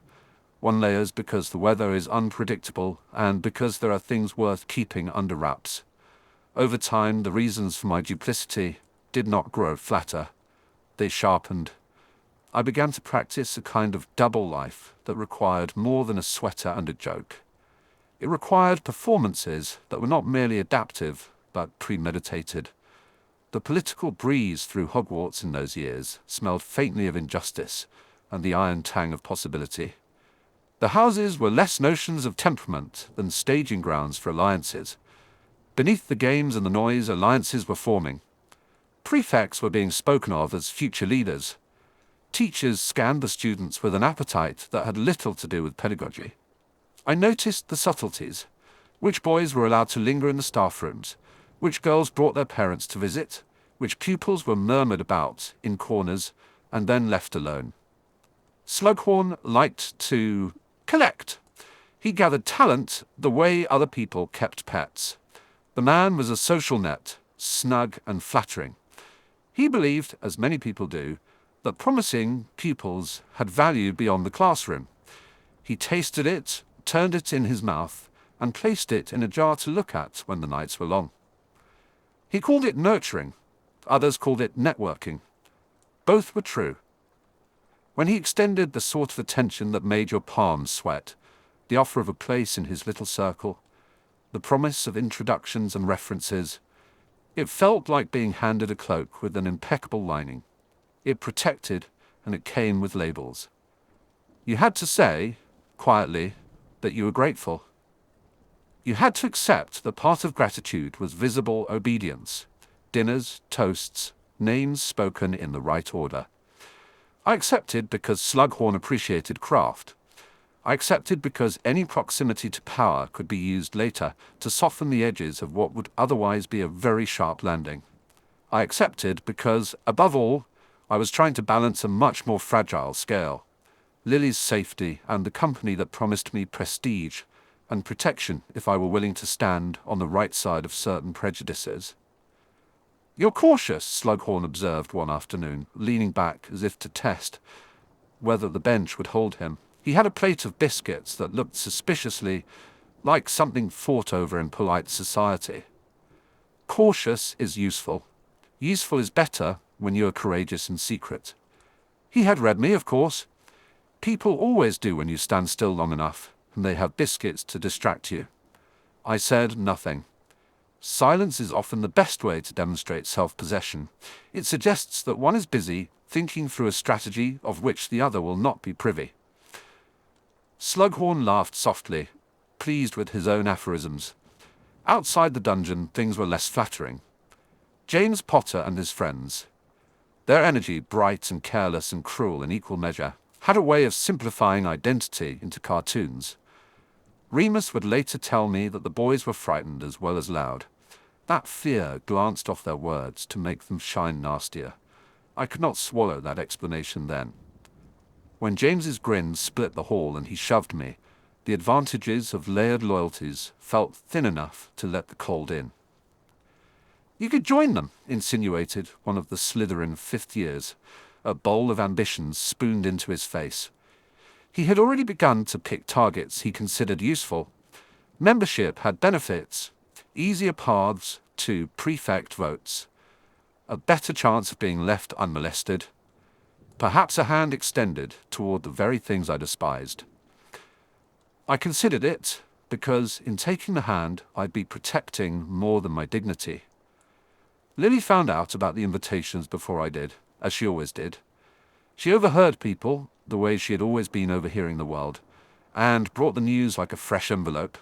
One layers because the weather is unpredictable and because there are things worth keeping under wraps. Over time, the reasons for my duplicity did not grow flatter. They sharpened. I began to practice a kind of double life that required more than a sweater and a joke. It required performances that were not merely adaptive, but premeditated. The political breeze through Hogwarts in those years smelled faintly of injustice and the iron tang of possibility. The houses were less notions of temperament than staging grounds for alliances. Beneath the games and the noise, alliances were forming. Prefects were being spoken of as future leaders. Teachers scanned the students with an appetite that had little to do with pedagogy. I noticed the subtleties. Which boys were allowed to linger in the staff rooms, which girls brought their parents to visit, which pupils were murmured about in corners and then left alone. Slughorn liked to collect. He gathered talent the way other people kept pets. The man was a social net, snug and flattering. He believed, as many people do, that promising pupils had value beyond the classroom. He tasted it, turned it in his mouth, and placed it in a jar to look at when the nights were long. He called it nurturing. Others called it networking. Both were true. When he extended the sort of attention that made your palms sweat, the offer of a place in his little circle, the promise of introductions and references, it felt like being handed a cloak with an impeccable lining. It protected, and it came with labels. You had to say, quietly, that you were grateful. You had to accept that part of gratitude was visible obedience, dinners, toasts, names spoken in the right order. I accepted because Slughorn appreciated craft. I accepted because any proximity to power could be used later to soften the edges of what would otherwise be a very sharp landing. I accepted because, above all, I was trying to balance a much more fragile scale. Lily's safety and the company that promised me prestige and protection if I were willing to stand on the right side of certain prejudices. "You're cautious," Slughorn observed one afternoon, leaning back as if to test whether the bench would hold him. He had a plate of biscuits that looked suspiciously like something fought over in polite society. Cautious is useful. Useful is better when you are courageous in secret. He had read me, of course. People always do when you stand still long enough, and they have biscuits to distract you. I said nothing. Silence is often the best way to demonstrate self-possession. It suggests that one is busy thinking through a strategy of which the other will not be privy. Slughorn laughed softly, pleased with his own aphorisms. Outside the dungeon, things were less flattering. James Potter and his friends, their energy, bright and careless and cruel in equal measure, had a way of simplifying identity into cartoons. Remus would later tell me that the boys were frightened as well as loud. That fear glanced off their words to make them shine nastier. I could not swallow that explanation then. When James's grin split the hall and he shoved me, the advantages of layered loyalties felt thin enough to let the cold in. "You could join them," insinuated one of the Slytherin fifth years, a bowl of ambitions spooned into his face. He had already begun to pick targets he considered useful. Membership had benefits, easier paths to prefect votes, a better chance of being left unmolested, perhaps a hand extended toward the very things I despised. I considered it because in taking the hand I'd be protecting more than my dignity. Lily found out about the invitations before I did, as she always did. She overheard people, the way she had always been overhearing the world, and brought the news like a fresh envelope.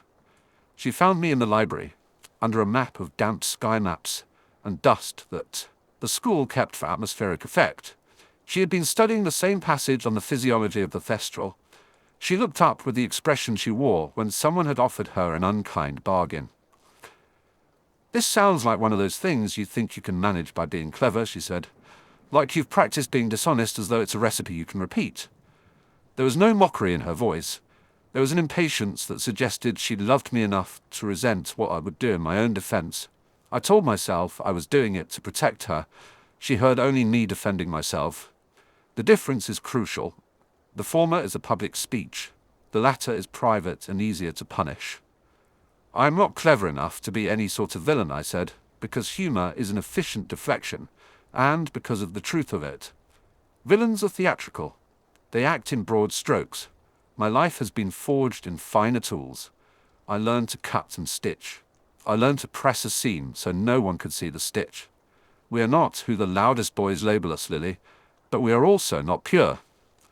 She found me in the library, under a map of damp sky maps and dust that the school kept for atmospheric effect. She had been studying the same passage on the physiology of the thestral. She looked up with the expression she wore when someone had offered her an unkind bargain. "This sounds like one of those things you think you can manage by being clever," she said. "Like you've practiced being dishonest as though it's a recipe you can repeat." There was no mockery in her voice. There was an impatience that suggested she loved me enough to resent what I would do in my own defense. I told myself I was doing it to protect her. She heard only me defending myself. The difference is crucial. The former is a public speech. The latter is private and easier to punish. "I am not clever enough to be any sort of villain," I said, "because humor is an efficient deflection, and because of the truth of it. Villains are theatrical. They act in broad strokes. My life has been forged in finer tools. I learned to cut and stitch. I learned to press a seam so no one could see the stitch. We are not who the loudest boys label us, Lily, but we are also not pure."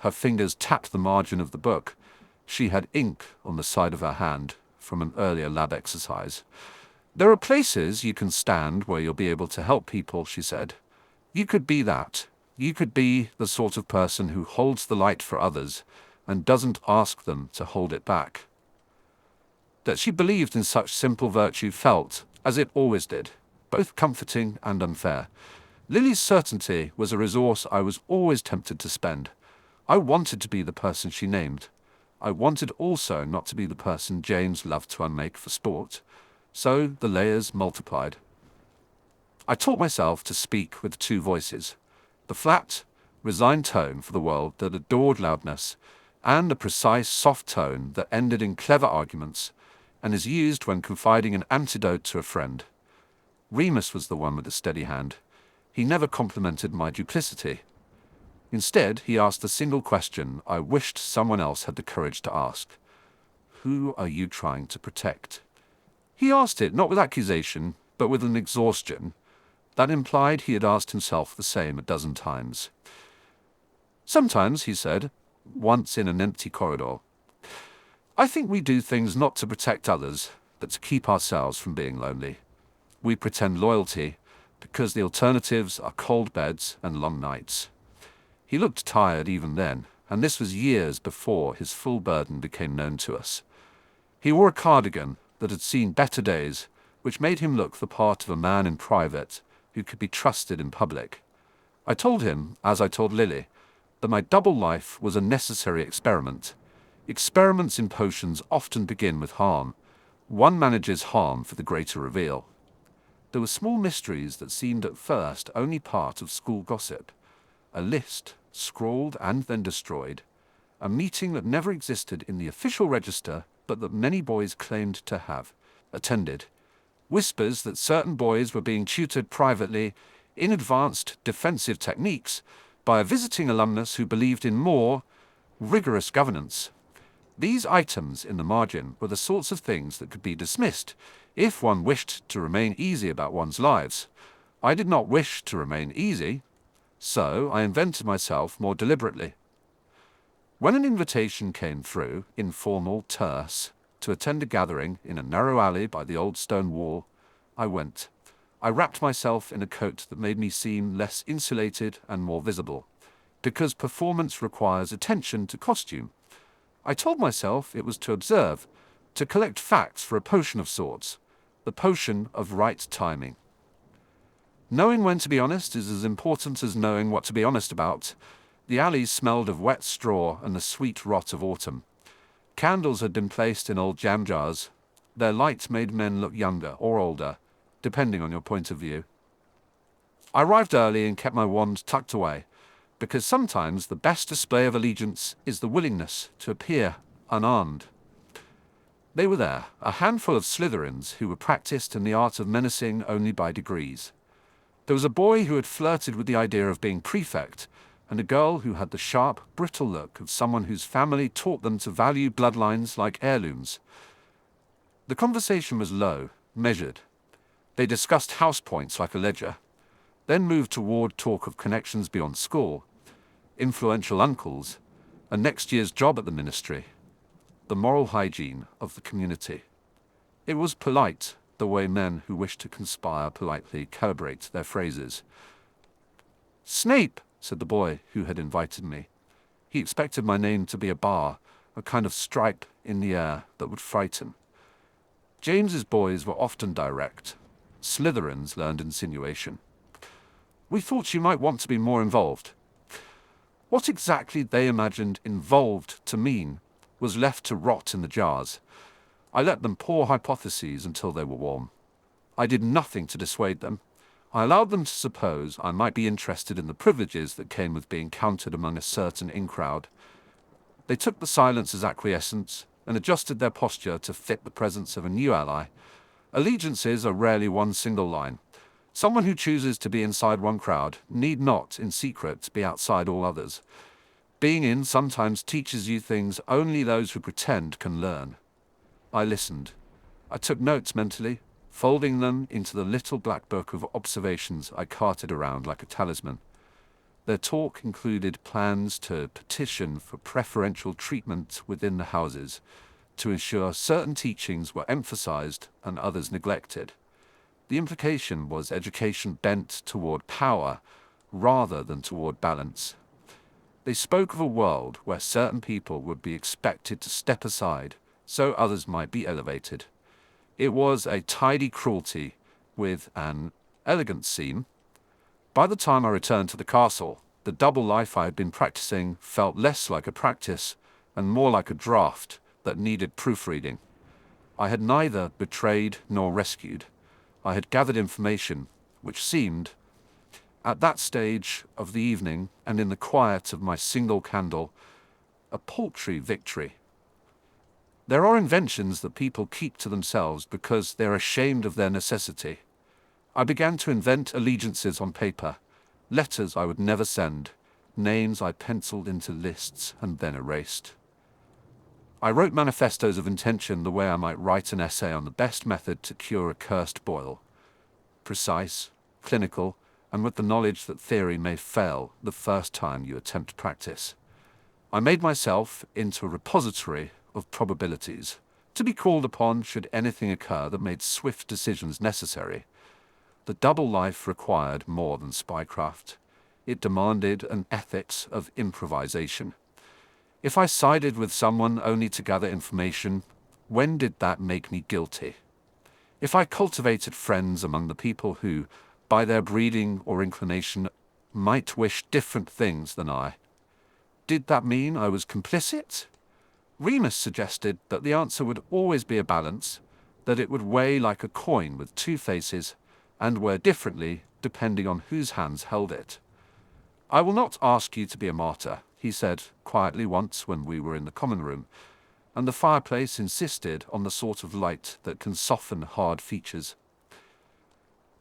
Her fingers tapped the margin of the book. She had ink on the side of her hand from an earlier lab exercise. "There are places you can stand where you'll be able to help people," she said. "You could be that. You could be the sort of person who holds the light for others and doesn't ask them to hold it back." That she believed in such simple virtue felt, as it always did, both comforting and unfair. Lily's certainty was a resource I was always tempted to spend. I wanted to be the person she named. I wanted also not to be the person James loved to unmake for sport. So the layers multiplied. I taught myself to speak with two voices. The flat, resigned tone for the world that adored loudness, and the precise, soft tone that ended in clever arguments and is used when confiding an antidote to a friend. Remus was the one with the steady hand. He never complimented my duplicity. Instead, he asked the single question I wished someone else had the courage to ask. Who are you trying to protect? He asked it not with accusation, but with an exhaustion that implied he had asked himself the same a dozen times. Sometimes, he said, once in an empty corridor, I think we do things not to protect others, but to keep ourselves from being lonely. We pretend loyalty because the alternatives are cold beds and long nights. He looked tired even then, and this was years before his full burden became known to us. He wore a cardigan that had seen better days, which made him look the part of a man in private who could be trusted in public. I told him, as I told Lily, that my double life was a necessary experiment. Experiments in potions often begin with harm. One manages harm for the greater reveal. There were small mysteries that seemed at first only part of school gossip. A list, scrawled and then destroyed. A meeting that never existed in the official register, but that many boys claimed to have attended. Whispers that certain boys were being tutored privately in advanced defensive techniques by a visiting alumnus who believed in more rigorous governance. These items in the margin were the sorts of things that could be dismissed if one wished to remain easy about one's lives. I did not wish to remain easy, so I invented myself more deliberately. When an invitation came through, informal, terse, to attend a gathering in a narrow alley by the old stone wall, I went. I wrapped myself in a coat that made me seem less insulated and more visible, because performance requires attention to costume. I told myself it was to observe, to collect facts for a potion of sorts, the potion of right timing. Knowing when to be honest is as important as knowing what to be honest about. The alleys smelled of wet straw and the sweet rot of autumn. Candles had been placed in old jam jars. Their light made men look younger or older, depending on your point of view. I arrived early and kept my wand tucked away, because sometimes the best display of allegiance is the willingness to appear unarmed. They were there, a handful of Slytherins who were practiced in the art of menacing only by degrees. There was a boy who had flirted with the idea of being prefect, and a girl who had the sharp, brittle look of someone whose family taught them to value bloodlines like heirlooms. The conversation was low, measured. They discussed house points like a ledger, then moved toward talk of connections beyond school, influential uncles, and next year's job at the ministry, the moral hygiene of the community. It was polite, the way men who wish to conspire politely calibrate their phrases. "Snape," said the boy who had invited me. He expected my name to be a bar, a kind of stripe in the air that would frighten. James's boys were often direct. Slytherins learned insinuation. "We thought you might want to be more involved." What exactly they imagined involved to mean was left to rot in the jars. I let them pour hypotheses until they were warm. I did nothing to dissuade them. I allowed them to suppose I might be interested in the privileges that came with being counted among a certain in-crowd. They took the silence as acquiescence and adjusted their posture to fit the presence of a new ally. Allegiances are rarely one single line. Someone who chooses to be inside one crowd need not, in secret, be outside all others. Being in sometimes teaches you things only those who pretend can learn. I listened. I took notes mentally, folding them into the little black book of observations I carted around like a talisman. Their talk included plans to petition for preferential treatment within the houses, to ensure certain teachings were emphasized and others neglected. The implication was education bent toward power rather than toward balance. They spoke of a world where certain people would be expected to step aside so others might be elevated. It was a tidy cruelty with an elegant seam. By the time I returned to the castle, the double life I had been practicing felt less like a practice and more like a draft that needed proofreading. I had neither betrayed nor rescued. I had gathered information which seemed, at that stage of the evening and in the quiet of my single candle, a paltry victory. There are inventions that people keep to themselves because they're ashamed of their necessity. I began to invent allegiances on paper, letters I would never send, names I penciled into lists and then erased. I wrote manifestos of intention the way I might write an essay on the best method to cure a cursed boil. Precise, clinical, and with the knowledge that theory may fail the first time you attempt practice. I made myself into a repository of probabilities, to be called upon should anything occur that made swift decisions necessary. The double life required more than spycraft. It demanded an ethics of improvisation. If I sided with someone only to gather information, when did that make me guilty? If I cultivated friends among the people who, by their breeding or inclination, might wish different things than I, did that mean I was complicit? Remus suggested that the answer would always be a balance, that it would weigh like a coin with two faces, and weigh differently depending on whose hands held it. "I will not ask you to be a martyr," he said quietly once when we were in the common room, and the fireplace insisted on the sort of light that can soften hard features.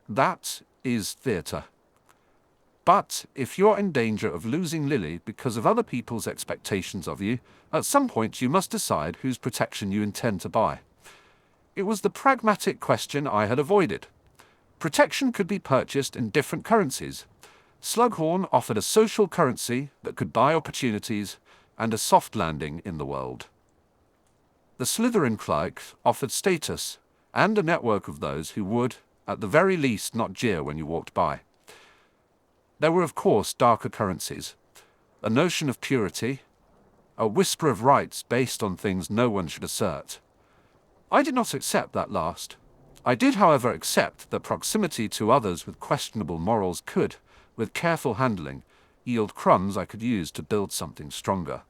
"That is theatre. But if you're in danger of losing Lily because of other people's expectations of you, at some point you must decide whose protection you intend to buy." It was the pragmatic question I had avoided. Protection could be purchased in different currencies. Slughorn offered a social currency that could buy opportunities and a soft landing in the world. The Slytherin clerk offered status and a network of those who would, at the very least, not jeer when you walked by. There were, of course, darker currencies. A notion of purity, a whisper of rights based on things no one should assert. I did not accept that last. I did, however, accept that proximity to others with questionable morals could, with careful handling, yield crumbs I could use to build something stronger.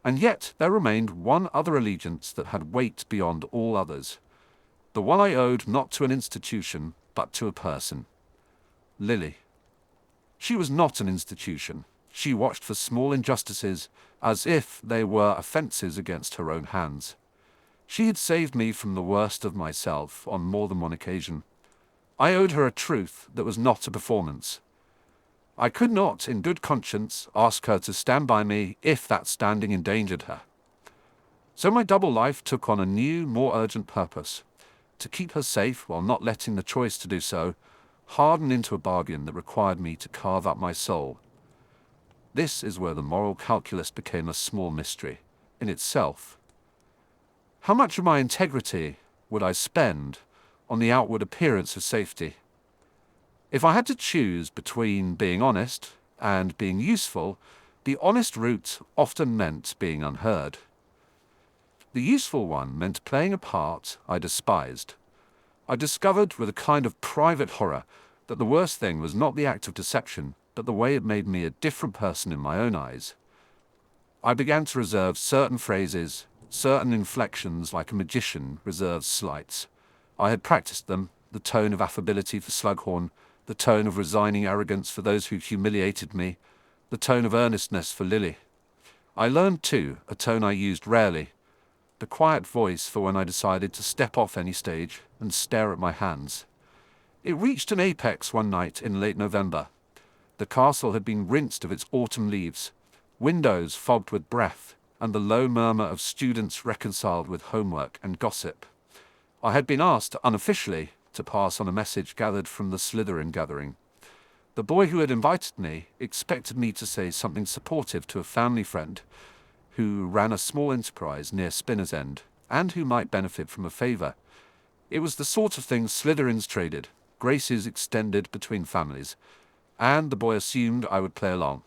And yet there remained one other allegiance that had weight beyond all others, the one I owed not to an institution, but to a person. Lily. She was not an institution. She watched for small injustices as if they were offences against her own hands. She had saved me from the worst of myself on more than one occasion. I owed her a truth that was not a performance. I could not, in good conscience, ask her to stand by me if that standing endangered her. So my double life took on a new, more urgent purpose, to keep her safe while not letting the choice to do so harden into a bargain that required me to carve up my soul. This is where the moral calculus became a small mystery in itself. How much of my integrity would I spend on the outward appearance of safety? If I had to choose between being honest and being useful, the honest route often meant being unheard. The useful one meant playing a part I despised. I discovered with a kind of private horror that the worst thing was not the act of deception, but the way it made me a different person in my own eyes. I began to reserve certain phrases, certain inflections like a magician reserves sleights. I had practiced them, the tone of affability for Slughorn, the tone of resigning arrogance for those who humiliated me, the tone of earnestness for Lily. I learned, too, a tone I used rarely, the quiet voice for when I decided to step off any stage and stare at my hands. It reached an apex one night in late November. The castle had been rinsed of its autumn leaves, windows fogged with breath, and the low murmur of students reconciled with homework and gossip. I had been asked, unofficially, to pass on a message gathered from the Slytherin gathering. The boy who had invited me expected me to say something supportive to a family friend who ran a small enterprise near Spinner's End, and who might benefit from a favour. It was the sort of thing Slytherins traded, graces extended between families, and the boy assumed I would play along.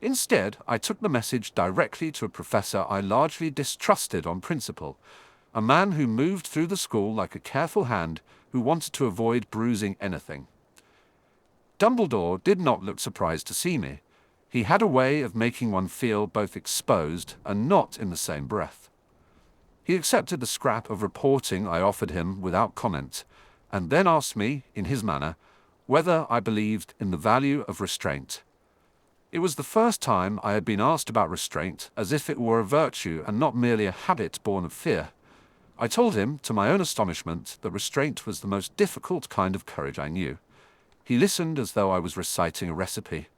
Instead, I took the message directly to a professor I largely distrusted on principle, a man who moved through the school like a careful hand who wanted to avoid bruising anything. Dumbledore did not look surprised to see me. He had a way of making one feel both exposed and not in the same breath. He accepted the scrap of reporting I offered him without comment, and then asked me, in his manner, whether I believed in the value of restraint. It was the first time I had been asked about restraint as if it were a virtue and not merely a habit born of fear. I told him, to my own astonishment, that restraint was the most difficult kind of courage I knew. He listened as though I was reciting a recipe.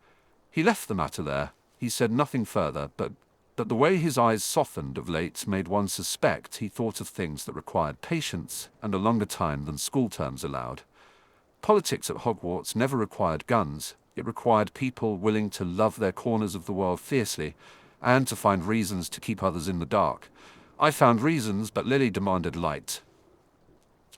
He left the matter there. He said nothing further, but that the way his eyes softened of late made one suspect he thought of things that required patience and a longer time than school terms allowed. Politics at Hogwarts never required guns. It required people willing to love their corners of the world fiercely and to find reasons to keep others in the dark. I found reasons, but Lily demanded light.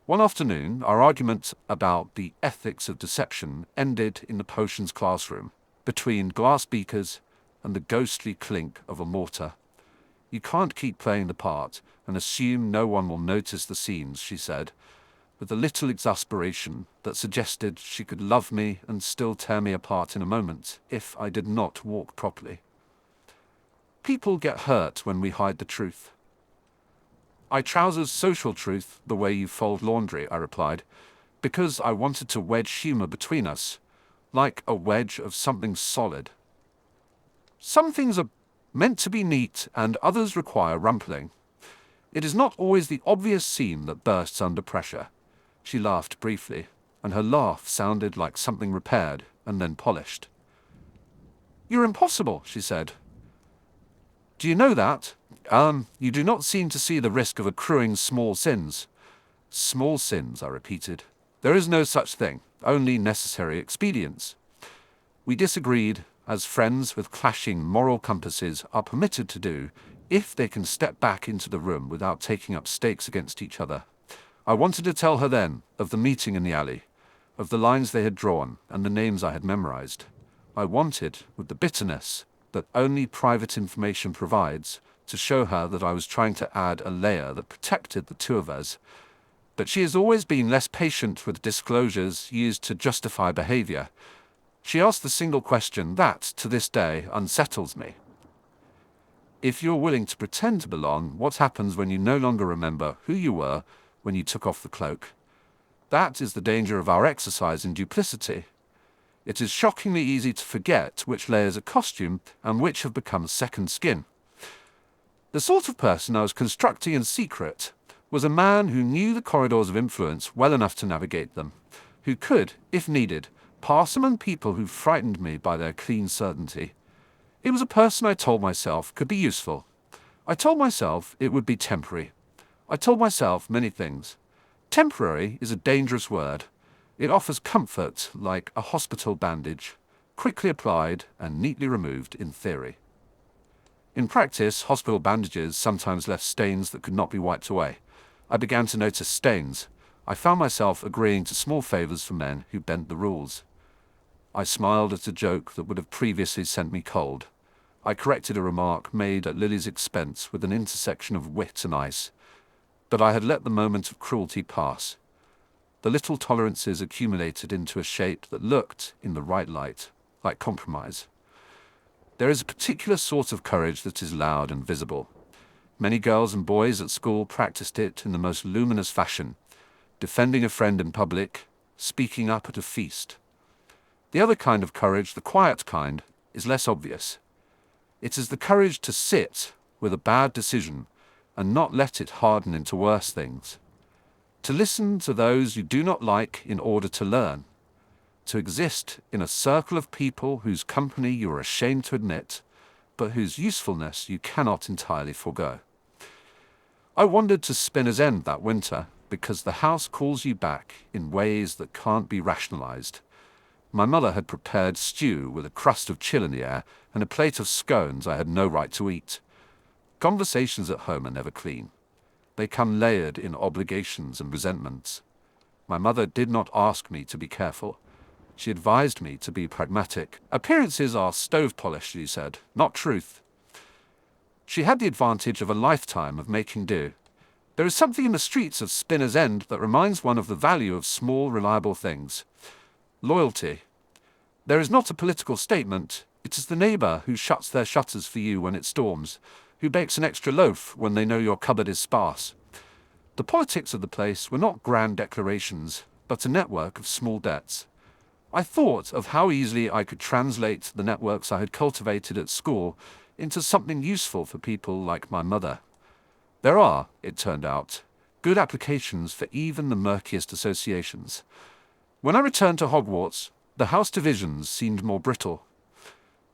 One afternoon, our argument about the ethics of deception ended in the potions classroom, between glass beakers and the ghostly clink of a mortar. You can't keep playing the part and assume no one will notice the scenes, she said, with a little exasperation that suggested she could love me and still tear me apart in a moment if I did not walk properly. People get hurt when we hide the truth. I trousers social truth the way you fold laundry, I replied, because I wanted to wedge humor between us, like a wedge of something solid. Some things are meant to be neat and others require rumpling. It is not always the obvious seam that bursts under pressure. She laughed briefly, and her laugh sounded like something repaired and then polished. You're impossible, she said. Do you know that? You do not seem to see the risk of accruing small sins. Small sins, I repeated. There is no such thing, only necessary expedients. We disagreed, as friends with clashing moral compasses are permitted to do, if they can step back into the room without taking up stakes against each other. I wanted to tell her then of the meeting in the alley, of the lines they had drawn and the names I had memorized. I wanted, with the bitterness that only private information provides, to show her that I was trying to add a layer that protected the two of us. But she has always been less patient with disclosures used to justify behavior. She asked the single question that, to this day, unsettles me. If you're willing to pretend to belong, what happens when you no longer remember who you were when you took off the cloak? That is the danger of our exercise in duplicity. It is shockingly easy to forget which layers are costume and which have become second skin. The sort of person I was constructing in secret was a man who knew the corridors of influence well enough to navigate them, who could, if needed, pass among people who frightened me by their clean certainty. It was a person I told myself could be useful. I told myself it would be temporary. I told myself many things. Temporary is a dangerous word. It offers comfort like a hospital bandage, quickly applied and neatly removed in theory. In practice, hospital bandages sometimes left stains that could not be wiped away. I began to notice stains. I found myself agreeing to small favors for men who bent the rules. I smiled at a joke that would have previously sent me cold. I corrected a remark made at Lily's expense with an intersection of wit and ice. But I had let the moment of cruelty pass. The little tolerances accumulated into a shape that looked, in the right light, like compromise. There is a particular sort of courage that is loud and visible. Many girls and boys at school practiced it in the most luminous fashion, defending a friend in public, speaking up at a feast. The other kind of courage, the quiet kind, is less obvious. It is the courage to sit with a bad decision and not let it harden into worse things. To listen to those you do not like in order to learn. To exist in a circle of people whose company you are ashamed to admit, but whose usefulness you cannot entirely forego. I wandered to Spinner's End that winter because the house calls you back in ways that can't be rationalized. My mother had prepared stew with a crust of chill in the air and a plate of scones I had no right to eat. Conversations at home are never clean. They come layered in obligations and resentments. My mother did not ask me to be careful. She advised me to be pragmatic. Appearances are stove-polished, she said, not truth. She had the advantage of a lifetime of making do. There is something in the streets of Spinner's End that reminds one of the value of small, reliable things. Loyalty. There is not a political statement. It is the neighbor who shuts their shutters for you when it storms, who bakes an extra loaf when they know your cupboard is sparse. The politics of the place were not grand declarations, but a network of small debts. I thought of how easily I could translate the networks I had cultivated at school into something useful for people like my mother. There are, it turned out, good applications for even the murkiest associations. When I returned to Hogwarts, the house divisions seemed more brittle.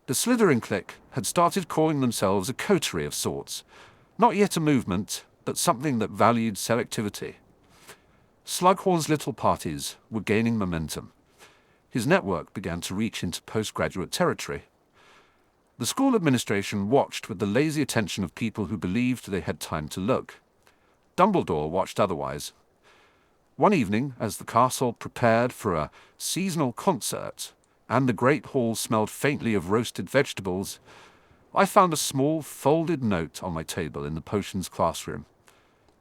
The Slytherin clique had started calling themselves a coterie of sorts, not yet a movement, but something that valued selectivity. Slughorn's little parties were gaining momentum. His network began to reach into postgraduate territory. The school administration watched with the lazy attention of people who believed they had time to look. Dumbledore watched otherwise. One evening, as the castle prepared for a seasonal concert, and the great hall smelled faintly of roasted vegetables, I found a small folded note on my table in the potions classroom.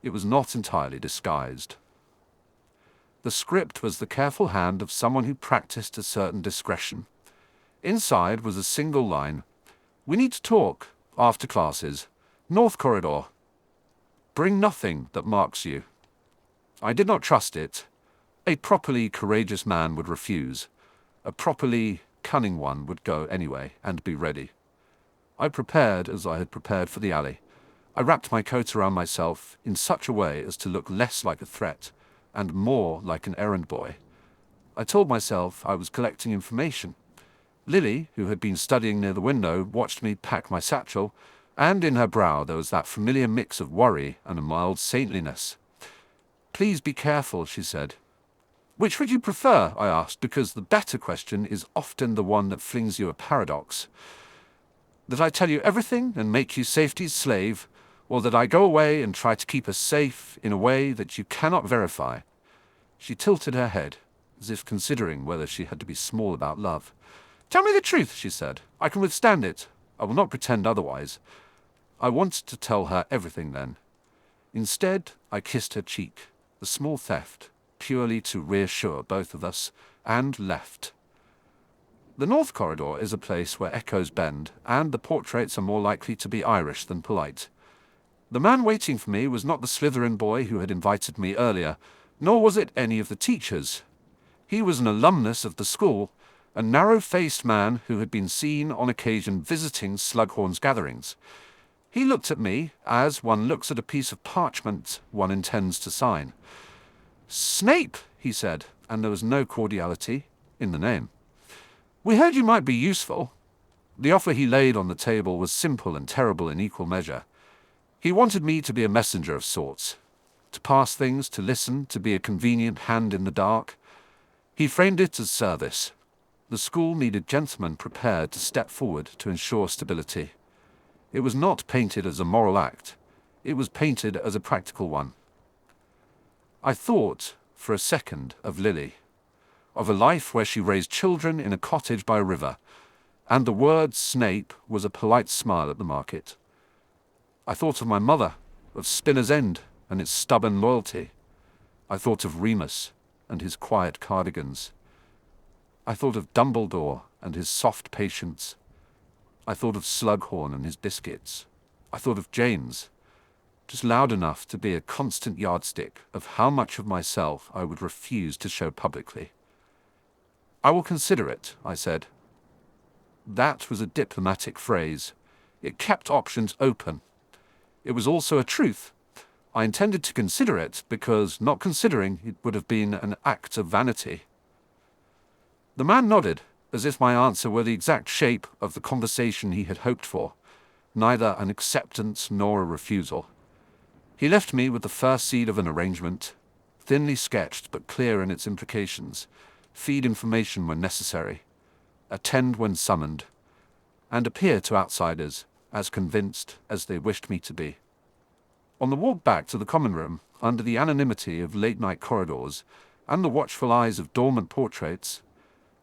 It was not entirely disguised. The script was the careful hand of someone who practiced a certain discretion. Inside was a single line: "We need to talk, after classes. North Corridor. Bring nothing that marks you." I did not trust it. A properly courageous man would refuse. A properly cunning one would go anyway and be ready. I prepared as I had prepared for the alley. I wrapped my coat around myself in such a way as to look less like a threat and more like an errand boy. I told myself I was collecting information. Lily, who had been studying near the window, watched me pack my satchel, and in her brow there was that familiar mix of worry and a mild saintliness. "Please be careful," she said. "Which would you prefer?" I asked, because the better question is often the one that flings you a paradox. That I tell you everything and make you safety's slave, or that I go away and try to keep us safe in a way that you cannot verify? She tilted her head, as if considering whether she had to be small about love. "Tell me the truth," she said. "I can withstand it. I will not pretend otherwise." I wanted to tell her everything then. Instead, I kissed her cheek, a small theft, purely to reassure both of us, and left. The North Corridor is a place where echoes bend, and the portraits are more likely to be Irish than polite. The man waiting for me was not the Slytherin boy who had invited me earlier, nor was it any of the teachers. He was an alumnus of the school, a narrow-faced man who had been seen on occasion visiting Slughorn's gatherings. He looked at me as one looks at a piece of parchment one intends to sign. "Snape," he said, and there was no cordiality in the name. "We heard you might be useful." The offer he laid on the table was simple and terrible in equal measure. He wanted me to be a messenger of sorts, to pass things, to listen, to be a convenient hand in the dark. He framed it as service. The school needed gentlemen prepared to step forward to ensure stability. It was not painted as a moral act. It was painted as a practical one. I thought, for a second, of Lily, of a life where she raised children in a cottage by a river, and the word Snape was a polite smile at the market. I thought of my mother, of Spinner's End and its stubborn loyalty. I thought of Remus and his quiet cardigans. I thought of Dumbledore and his soft patience. I thought of Slughorn and his biscuits. I thought of James, just loud enough to be a constant yardstick of how much of myself I would refuse to show publicly. "I will consider it," I said. That was a diplomatic phrase. It kept options open. It was also a truth. I intended to consider it because, not considering, it would have been an act of vanity. The man nodded, as if my answer were the exact shape of the conversation he had hoped for, neither an acceptance nor a refusal. He left me with the first seed of an arrangement, thinly sketched but clear in its implications: feed information when necessary, attend when summoned, and appear to outsiders as convinced as they wished me to be. On the walk back to the common room, under the anonymity of late-night corridors and the watchful eyes of dormant portraits,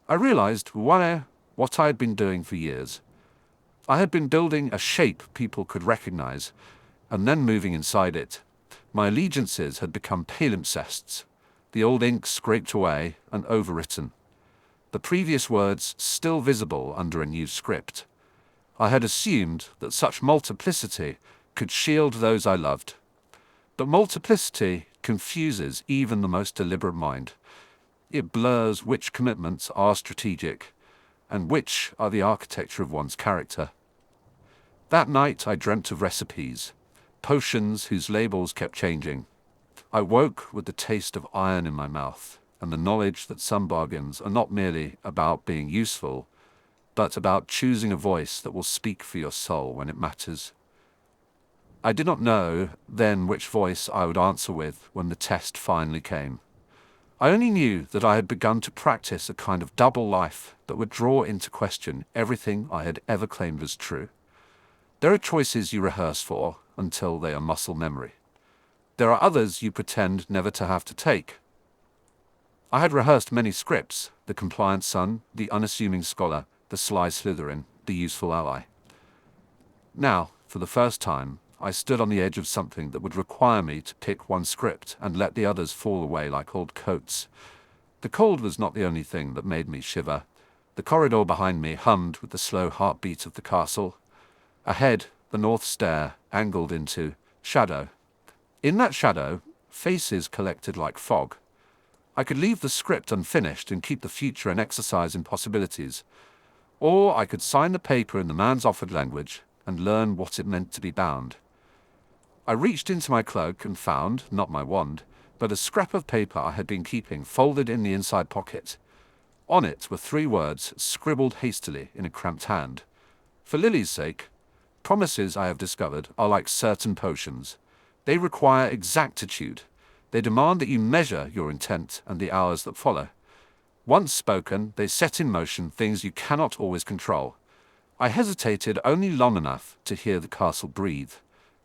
I realized what I had been doing for years. I had been building a shape people could recognize, and then moving inside it. My allegiances had become palimpsests, the old ink scraped away and overwritten, the previous words still visible under a new script. I had assumed that such multiplicity could shield those I loved. But multiplicity confuses even the most deliberate mind. It blurs which commitments are strategic and which are the architecture of one's character. That night I dreamt of recipes, potions whose labels kept changing. I woke with the taste of iron in my mouth, and the knowledge that some bargains are not merely about being useful, but about choosing a voice that will speak for your soul when it matters. I did not know then which voice I would answer with when the test finally came. I only knew that I had begun to practice a kind of double life that would draw into question everything I had ever claimed as true. There are choices you rehearse for until they are muscle memory. There are others you pretend never to have to take. I had rehearsed many scripts: the compliant son, the unassuming scholar, the sly Slytherin, the useful ally. Now, for the first time, I stood on the edge of something that would require me to pick one script and let the others fall away like old coats. The cold was not the only thing that made me shiver. The corridor behind me hummed with the slow heartbeat of the castle. Ahead, the north stair angled into shadow. In that shadow, faces collected like fog. I could leave the script unfinished and keep the future an exercise in possibilities. Or I could sign the paper in the man's offered language and learn what it meant to be bound. I reached into my cloak and found, not my wand, but a scrap of paper I had been keeping folded in the inside pocket. On it were 3 words scribbled hastily in a cramped hand. For Lily's sake. Promises, I have discovered, are like certain potions. They require exactitude. They demand that you measure your intent and the hours that follow. Once spoken, they set in motion things you cannot always control. I hesitated only long enough to hear the castle breathe,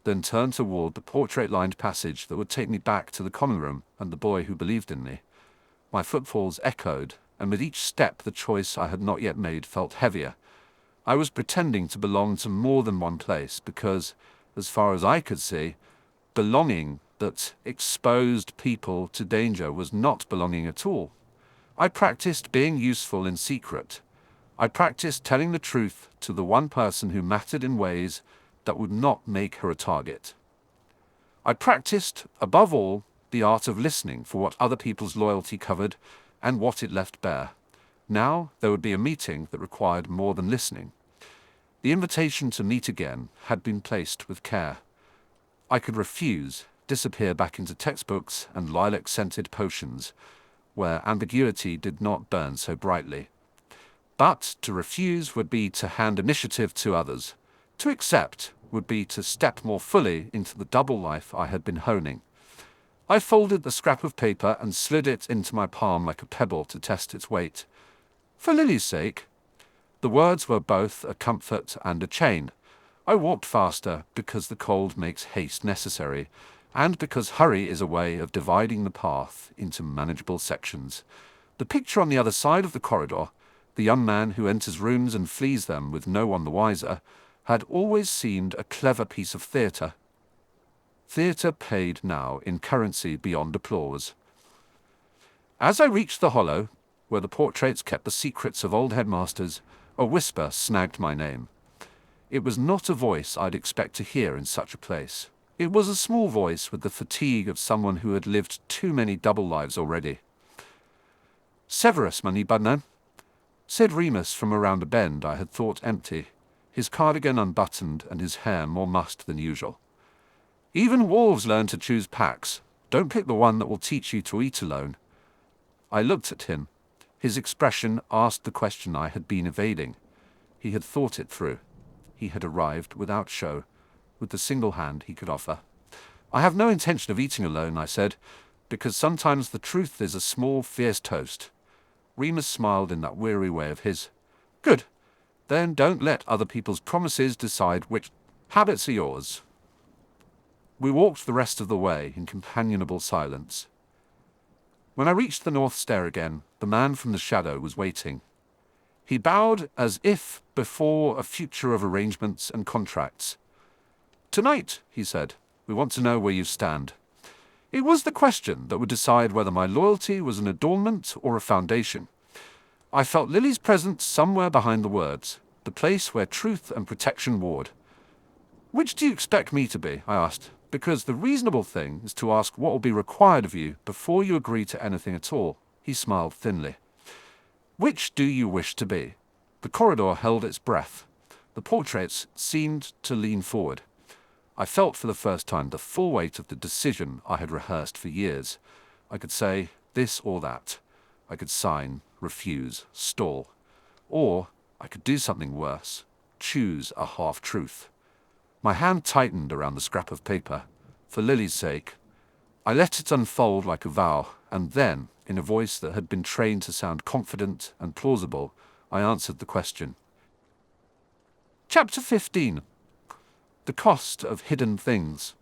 then turned toward the portrait-lined passage that would take me back to the common room and the boy who believed in me. My footfalls echoed, and with each step the choice I had not yet made felt heavier. I was pretending to belong to more than one place because, as far as I could see, belonging that exposed people to danger was not belonging at all. I practiced being useful in secret. I practiced telling the truth to the one person who mattered in ways that would not make her a target. I practiced, above all, the art of listening for what other people's loyalty covered and what it left bare. Now there would be a meeting that required more than listening. The invitation to meet again had been placed with care. I could refuse, disappear back into textbooks and lilac-scented potions, where ambiguity did not burn so brightly. But to refuse would be to hand initiative to others. To accept would be to step more fully into the double life I had been honing. I folded the scrap of paper and slid it into my palm like a pebble to test its weight. For Lily's sake. The words were both a comfort and a chain. I walked faster because the cold makes haste necessary, and because hurry is a way of dividing the path into manageable sections. The picture on the other side of the corridor, the young man who enters rooms and flees them with no one the wiser, had always seemed a clever piece of theatre. Theatre paid now in currency beyond applause. As I reached the hollow, where the portraits kept the secrets of old headmasters, a whisper snagged my name. It was not a voice I'd expect to hear in such a place. It was a small voice with the fatigue of someone who had lived too many double lives already. "Severus, my Badnan," said Remus from around a bend I had thought empty, his cardigan unbuttoned and his hair more mussed than usual. "Even wolves learn to choose packs. Don't pick the one that will teach you to eat alone." I looked at him. His expression asked the question I had been evading. He had thought it through. He had arrived without show, with the single hand he could offer. "I have no intention of eating alone," I said, "because sometimes the truth is a small, fierce toast." Remus smiled in that weary way of his. "Good. Then don't let other people's promises decide which habits are yours." We walked the rest of the way in companionable silence. When I reached the north stair again, the man from the shadow was waiting. He bowed as if before a future of arrangements and contracts. "Tonight," he said, "we want to know where you stand." It was the question that would decide whether my loyalty was an adornment or a foundation. I felt Lily's presence somewhere behind the words, the place where truth and protection warred. "Which do you expect me to be?" I asked, "because the reasonable thing is to ask what will be required of you before you agree to anything at all." He smiled thinly. "Which do you wish to be?" The corridor held its breath. The portraits seemed to lean forward. I felt for the first time the full weight of the decision I had rehearsed for years. I could say this or that. I could sign, refuse, stall. Or I could do something worse, choose a half-truth. My hand tightened around the scrap of paper. For Lily's sake, I let it unfold like a vow, and then, in a voice that had been trained to sound confident and plausible, I answered the question. Chapter 15. The Cost of Hidden Things.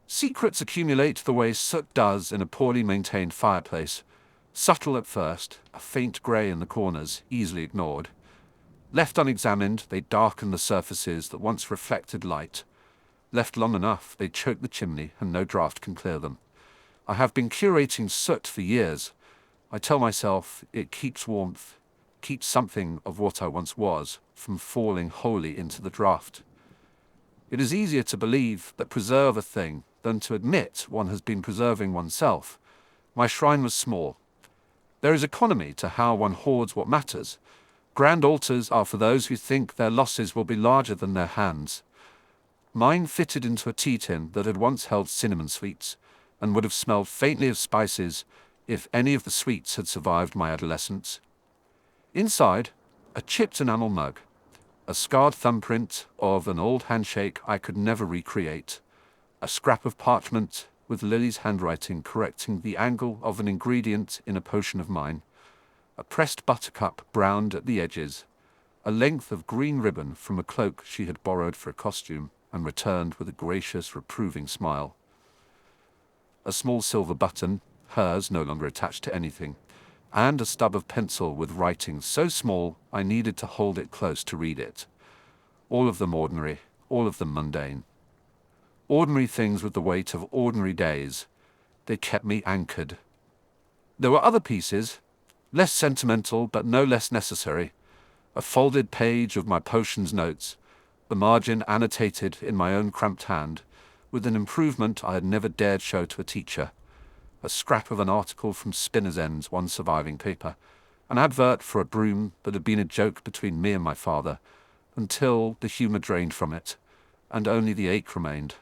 Secrets accumulate the way soot does in a poorly maintained fireplace. Subtle at first, a faint grey in the corners, easily ignored. Left unexamined, they darken the surfaces that once reflected light. Left long enough, they choke the chimney, and no draught can clear them. I have been curating soot for years. I tell myself it keeps warmth, keeps something of what I once was from falling wholly into the draught. It is easier to believe that preserve a thing than to admit one has been preserving oneself. My shrine was small. There is economy to how one hoards what matters. Grand altars are for those who think their losses will be larger than their hands. Mine fitted into a tea tin that had once held cinnamon sweets, and would have smelled faintly of spices if any of the sweets had survived my adolescence. Inside, a chipped enamel mug, a scarred thumbprint of an old handshake I could never recreate, a scrap of parchment with Lily's handwriting correcting the angle of an ingredient in a potion of mine, a pressed buttercup browned at the edges, a length of green ribbon from a cloak she had borrowed for a costume and returned with a gracious, reproving smile. A small silver button, hers no longer attached to anything, and a stub of pencil with writing so small I needed to hold it close to read it. All of them ordinary, all of them mundane. Ordinary things with the weight of ordinary days. They kept me anchored. There were other pieces, less sentimental but no less necessary. A folded page of my potions notes, the margin annotated in my own cramped hand, with an improvement I had never dared show to a teacher. A scrap of an article from Spinner's End's one surviving paper, an advert for a broom that had been a joke between me and my father, until the humour drained from it, and only the ache remained.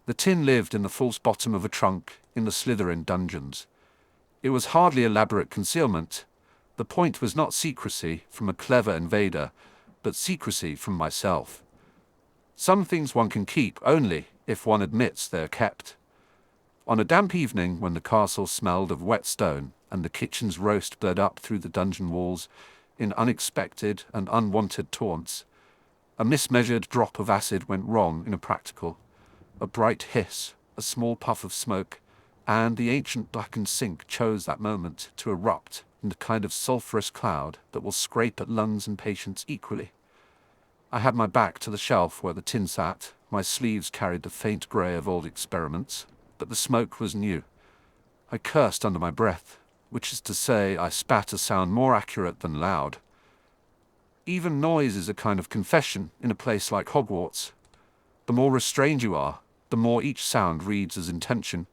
The tin lived in the false bottom of a trunk in the Slytherin dungeons. It was hardly elaborate concealment. The point was not secrecy from a clever invader, but secrecy from myself. Some things one can keep only if one admits they are kept. On a damp evening when the castle smelled of wet stone and the kitchen's roast bled up through the dungeon walls in unexpected and unwanted taunts, a mismeasured drop of acid went wrong in a practical. A bright hiss, a small puff of smoke, and the ancient blackened sink chose that moment to erupt in the kind of sulphurous cloud that will scrape at lungs and patience equally. I had my back to the shelf where the tin sat, my sleeves carried the faint grey of old experiments, but the smoke was new. I cursed under my breath, which is to say I spat a sound more accurate than loud. Even noise is a kind of confession in a place like Hogwarts. The more restrained you are, the more each sound reads as intention.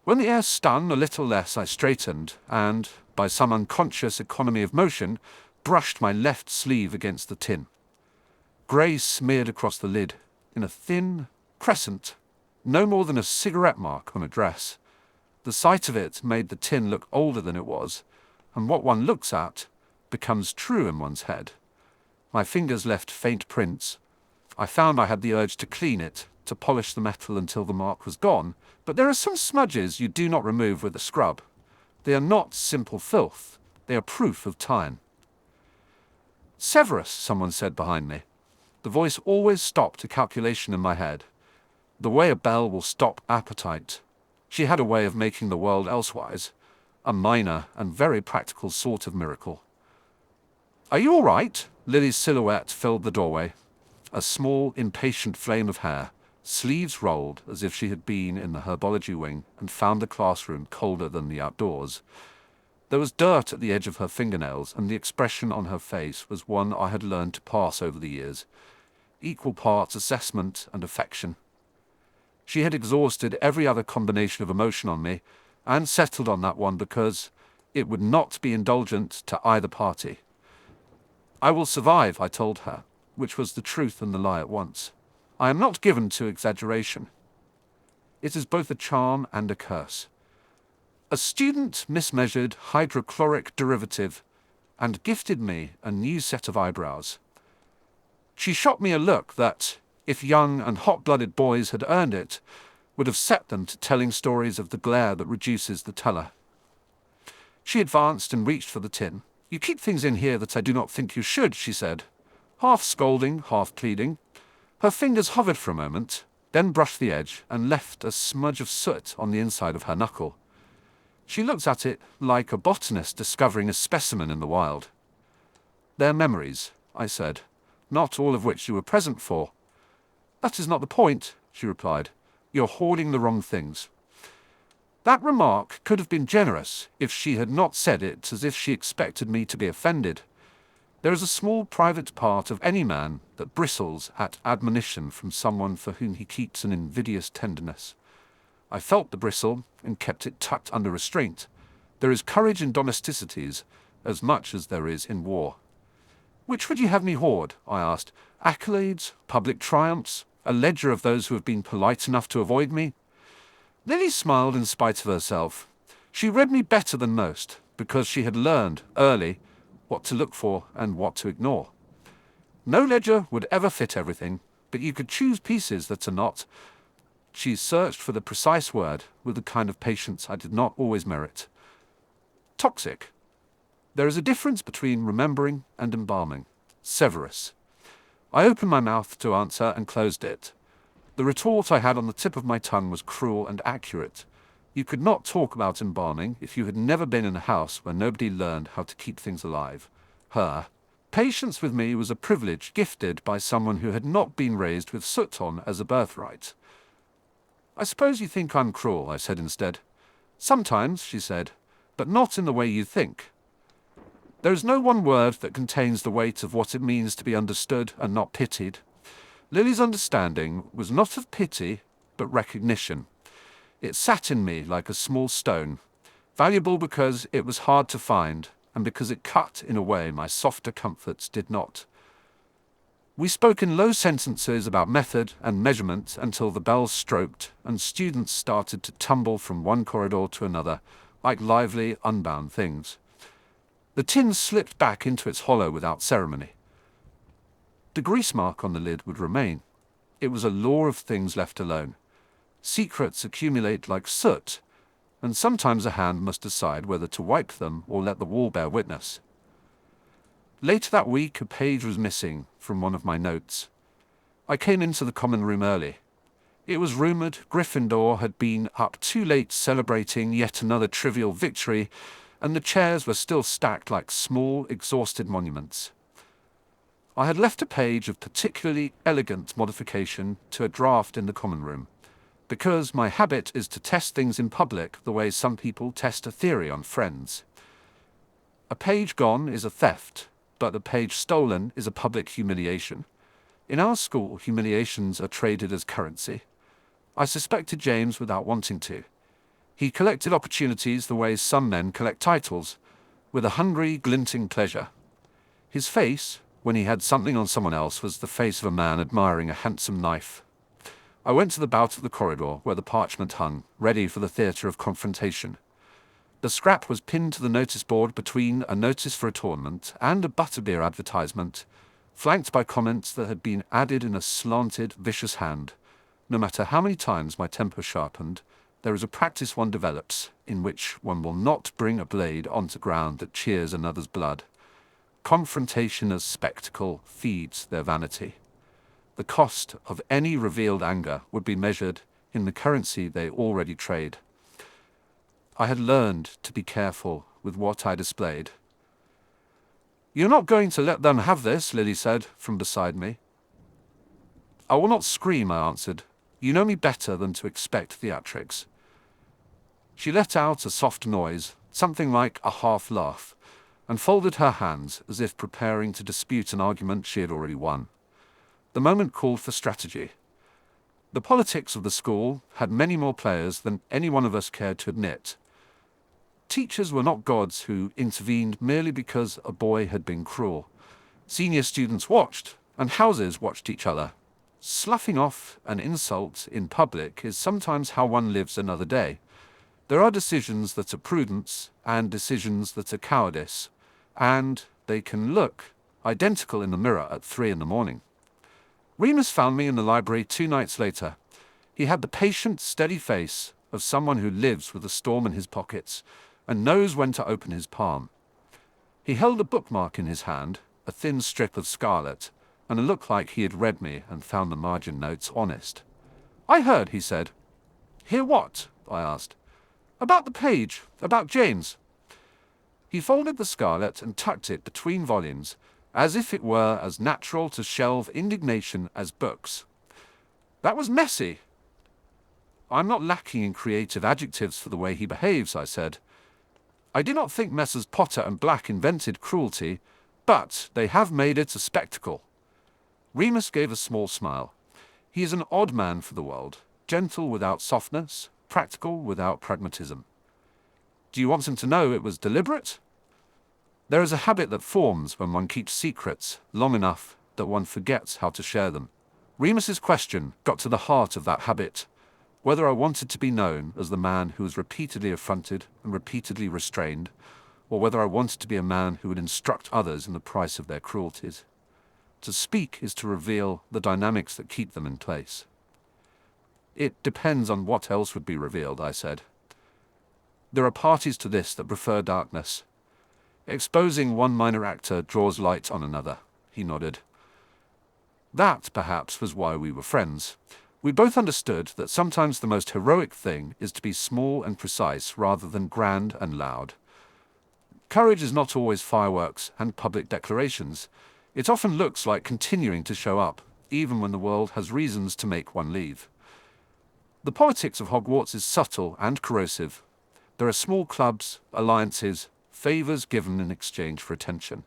When the air stung a little less, I straightened, and, by some unconscious economy of motion, brushed my left sleeve against the tin. Grey smeared across the lid, in a thin crescent, no more than a cigarette mark on a dress. The sight of it made the tin look older than it was, and what one looks at becomes true in one's head. My fingers left faint prints. I found I had the urge to clean it, to polish the metal until the mark was gone, but there are some smudges you do not remove with a scrub. They are not simple filth. They are proof of time. Severus, someone said behind me. The voice always stopped a calculation in my head. The way a bell will stop appetite. She had a way of making the world elsewise, a minor and very practical sort of miracle. Are you all right? Lily's silhouette filled the doorway. A small, impatient flame of hair, sleeves rolled as if she had been in the herbology wing and found the classroom colder than the outdoors. There was dirt at the edge of her fingernails, and the expression on her face was one I had learned to pass over the years. Equal parts assessment and affection. She had exhausted every other combination of emotion on me, and settled on that one because it would not be indulgent to either party. I will survive, I told her, which was the truth and the lie at once. I am not given to exaggeration. It is both a charm and a curse. A student mismeasured hydrochloric derivative and gifted me a new set of eyebrows. She shot me a look that, if young and hot-blooded boys had earned it, would have set them to telling stories of the glare that reduces the teller. She advanced and reached for the tin. "You keep things in here that I do not think you should," she said, half scolding, half pleading. Her fingers hovered for a moment, then brushed the edge and left a smudge of soot on the inside of her knuckle. She looked at it like a botanist discovering a specimen in the wild. "They're memories," I said, "not all of which you were present for." "That is not the point," she replied. "You're hoarding the wrong things." That remark could have been generous if she had not said it as if she expected me to be offended. There is a small private part of any man that bristles at admonition from someone for whom he keeps an invidious tenderness. I felt the bristle and kept it tucked under restraint. There is courage in domesticities as much as there is in war. "Which would you have me hoard?" I asked. "Accolades, public triumphs, a ledger of those who have been polite enough to avoid me?" Lily smiled in spite of herself. She read me better than most, because she had learned, early, what to look for and what to ignore. No ledger would ever fit everything, but you could choose pieces that are not. She searched for the precise word with the kind of patience I did not always merit. Toxic. There is a difference between remembering and embalming. Severus. I opened my mouth to answer and closed it. The retort I had on the tip of my tongue was cruel and accurate. You could not talk about embalming if you had never been in a house where nobody learned how to keep things alive. Her patience with me was a privilege gifted by someone who had not been raised with soot on as a birthright. "I suppose you think I'm cruel," I said instead. "Sometimes," she said, "but not in the way you think. There is no one word that contains the weight of what it means to be understood and not pitied." Lily's understanding was not of pity, but recognition. It sat in me like a small stone, valuable because it was hard to find, and because it cut in a way my softer comforts did not. We spoke in low sentences about method and measurement until the bells stroked and students started to tumble from one corridor to another, like lively, unbound things. The tin slipped back into its hollow without ceremony. The grease mark on the lid would remain. It was a law of things left alone. Secrets accumulate like soot, and sometimes a hand must decide whether to wipe them or let the wall bear witness. Later that week, a page was missing from one of my notes. I came into the common room early. It was rumored Gryffindor had been up too late celebrating yet another trivial victory, and the chairs were still stacked like small, exhausted monuments. I had left a page of particularly elegant modification to a draft in the common room, because my habit is to test things in public the way some people test a theory on friends. A page gone is a theft, but a page stolen is a public humiliation. In our school, humiliations are traded as currency. I suspected James without wanting to. He collected opportunities the way some men collect titles, with a hungry, glinting pleasure. His face, when he had something on someone else, was the face of a man admiring a handsome knife. I went to the bout of the corridor where the parchment hung, ready for the theatre of confrontation. The scrap was pinned to the notice board between a notice for a tournament and a butterbeer advertisement, flanked by comments that had been added in a slanted, vicious hand. No matter how many times my temper sharpened, there is a practice one develops in which one will not bring a blade onto ground that cheers another's blood. Confrontation as spectacle feeds their vanity. The cost of any revealed anger would be measured in the currency they already trade. I had learned to be careful with what I displayed. "You're not going to let them have this," Lily said from beside me. "I will not scream," I answered. "You know me better than to expect theatrics." She let out a soft noise, something like a half laugh, and folded her hands as if preparing to dispute an argument she had already won. The moment called for strategy. The politics of the school had many more players than any one of us cared to admit. Teachers were not gods who intervened merely because a boy had been cruel. Senior students watched, and houses watched each other. Sloughing off an insult in public is sometimes how one lives another day. There are decisions that are prudence and decisions that are cowardice, and they can look identical in the mirror at 3 in the morning. Remus found me in the library 2 nights later. He had the patient, steady face of someone who lives with a storm in his pockets and knows when to open his palm. He held a bookmark in his hand, a thin strip of scarlet, and it looked like he had read me and found the margin notes honest. "I heard," he said. "Hear what?" I asked. "About the page, about James." He folded the scarlet and tucked it between volumes, as if it were as natural to shelve indignation as books. "That was messy." "I'm not lacking in creative adjectives for the way he behaves," I said. "I do not think Messrs. Potter and Black invented cruelty, but they have made it a spectacle." Remus gave a small smile. He is an odd man for the world, gentle without softness, practical without pragmatism. "Do you want him to know it was deliberate?" There is a habit that forms when one keeps secrets long enough that one forgets how to share them. Remus's question got to the heart of that habit, whether I wanted to be known as the man who was repeatedly affronted and repeatedly restrained, or whether I wanted to be a man who would instruct others in the price of their cruelties. To speak is to reveal the dynamics that keep them in place. "It depends on what else would be revealed," I said. "There are parties to this that prefer darkness. Exposing one minor actor draws light on another," he nodded. That, perhaps, was why we were friends. We both understood that sometimes the most heroic thing is to be small and precise rather than grand and loud. Courage is not always fireworks and public declarations. It often looks like continuing to show up, even when the world has reasons to make one leave. The politics of Hogwarts is subtle and corrosive. There are small clubs, alliances, favors given in exchange for attention.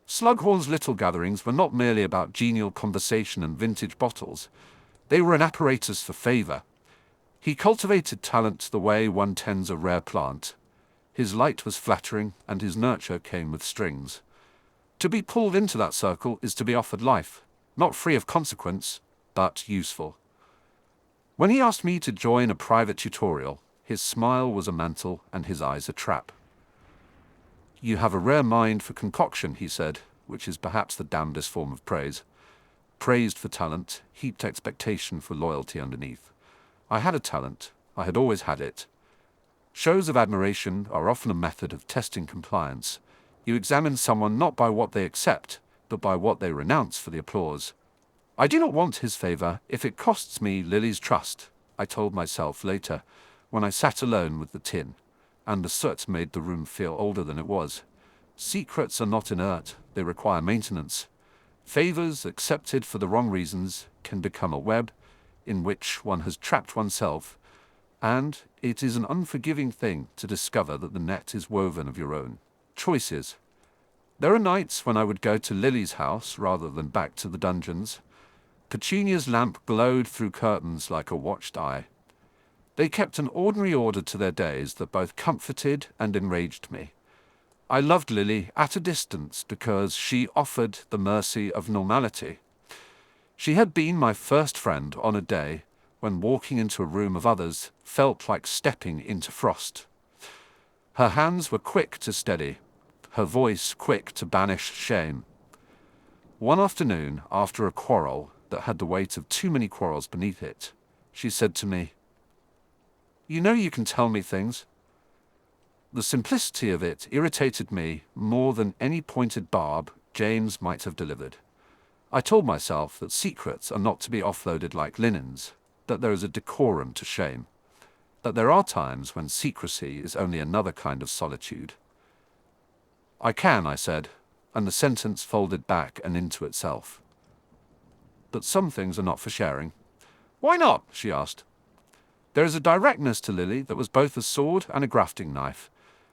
Slughorn's little gatherings were not merely about genial conversation and vintage bottles. They were an apparatus for favor. He cultivated talent the way one tends a rare plant. His light was flattering, and his nurture came with strings. To be pulled into that circle is to be offered life, not free of consequence, but useful. When he asked me to join a private tutorial, his smile was a mantle and his eyes a trap. "You have a rare mind for concoction," he said, which is perhaps the damnedest form of praise. Praised for talent, heaped expectation for loyalty underneath. I had a talent. I had always had it. Shows of admiration are often a method of testing compliance. You examine someone not by what they accept, but by what they renounce for the applause. "I do not want his favor if it costs me Lily's trust," I told myself later, when I sat alone with the tin, and the soot made the room feel older than it was. Secrets are not inert, they require maintenance. Favors accepted for the wrong reasons can become a web in which one has trapped oneself, and it is an unforgiving thing to discover that the net is woven of your own choices. There are nights when I would go to Lily's house rather than back to the dungeons. Petunia's lamp glowed through curtains like a watched eye. They kept an ordinary order to their days that both comforted and enraged me. I loved Lily at a distance because she offered the mercy of normality. She had been my first friend on a day when walking into a room of others felt like stepping into frost. Her hands were quick to steady, her voice quick to banish shame. One afternoon, after a quarrel that had the weight of too many quarrels beneath it, she said to me, "You know you can tell me things." The simplicity of it irritated me more than any pointed barb James might have delivered. I told myself that secrets are not to be offloaded like linens, that there is a decorum to shame, that there are times when secrecy is only another kind of solitude. "I can," I said, and the sentence folded back and into itself. "But some things are not for sharing." "Why not?" she asked. There is a directness to Lily that was both a sword and a grafting knife.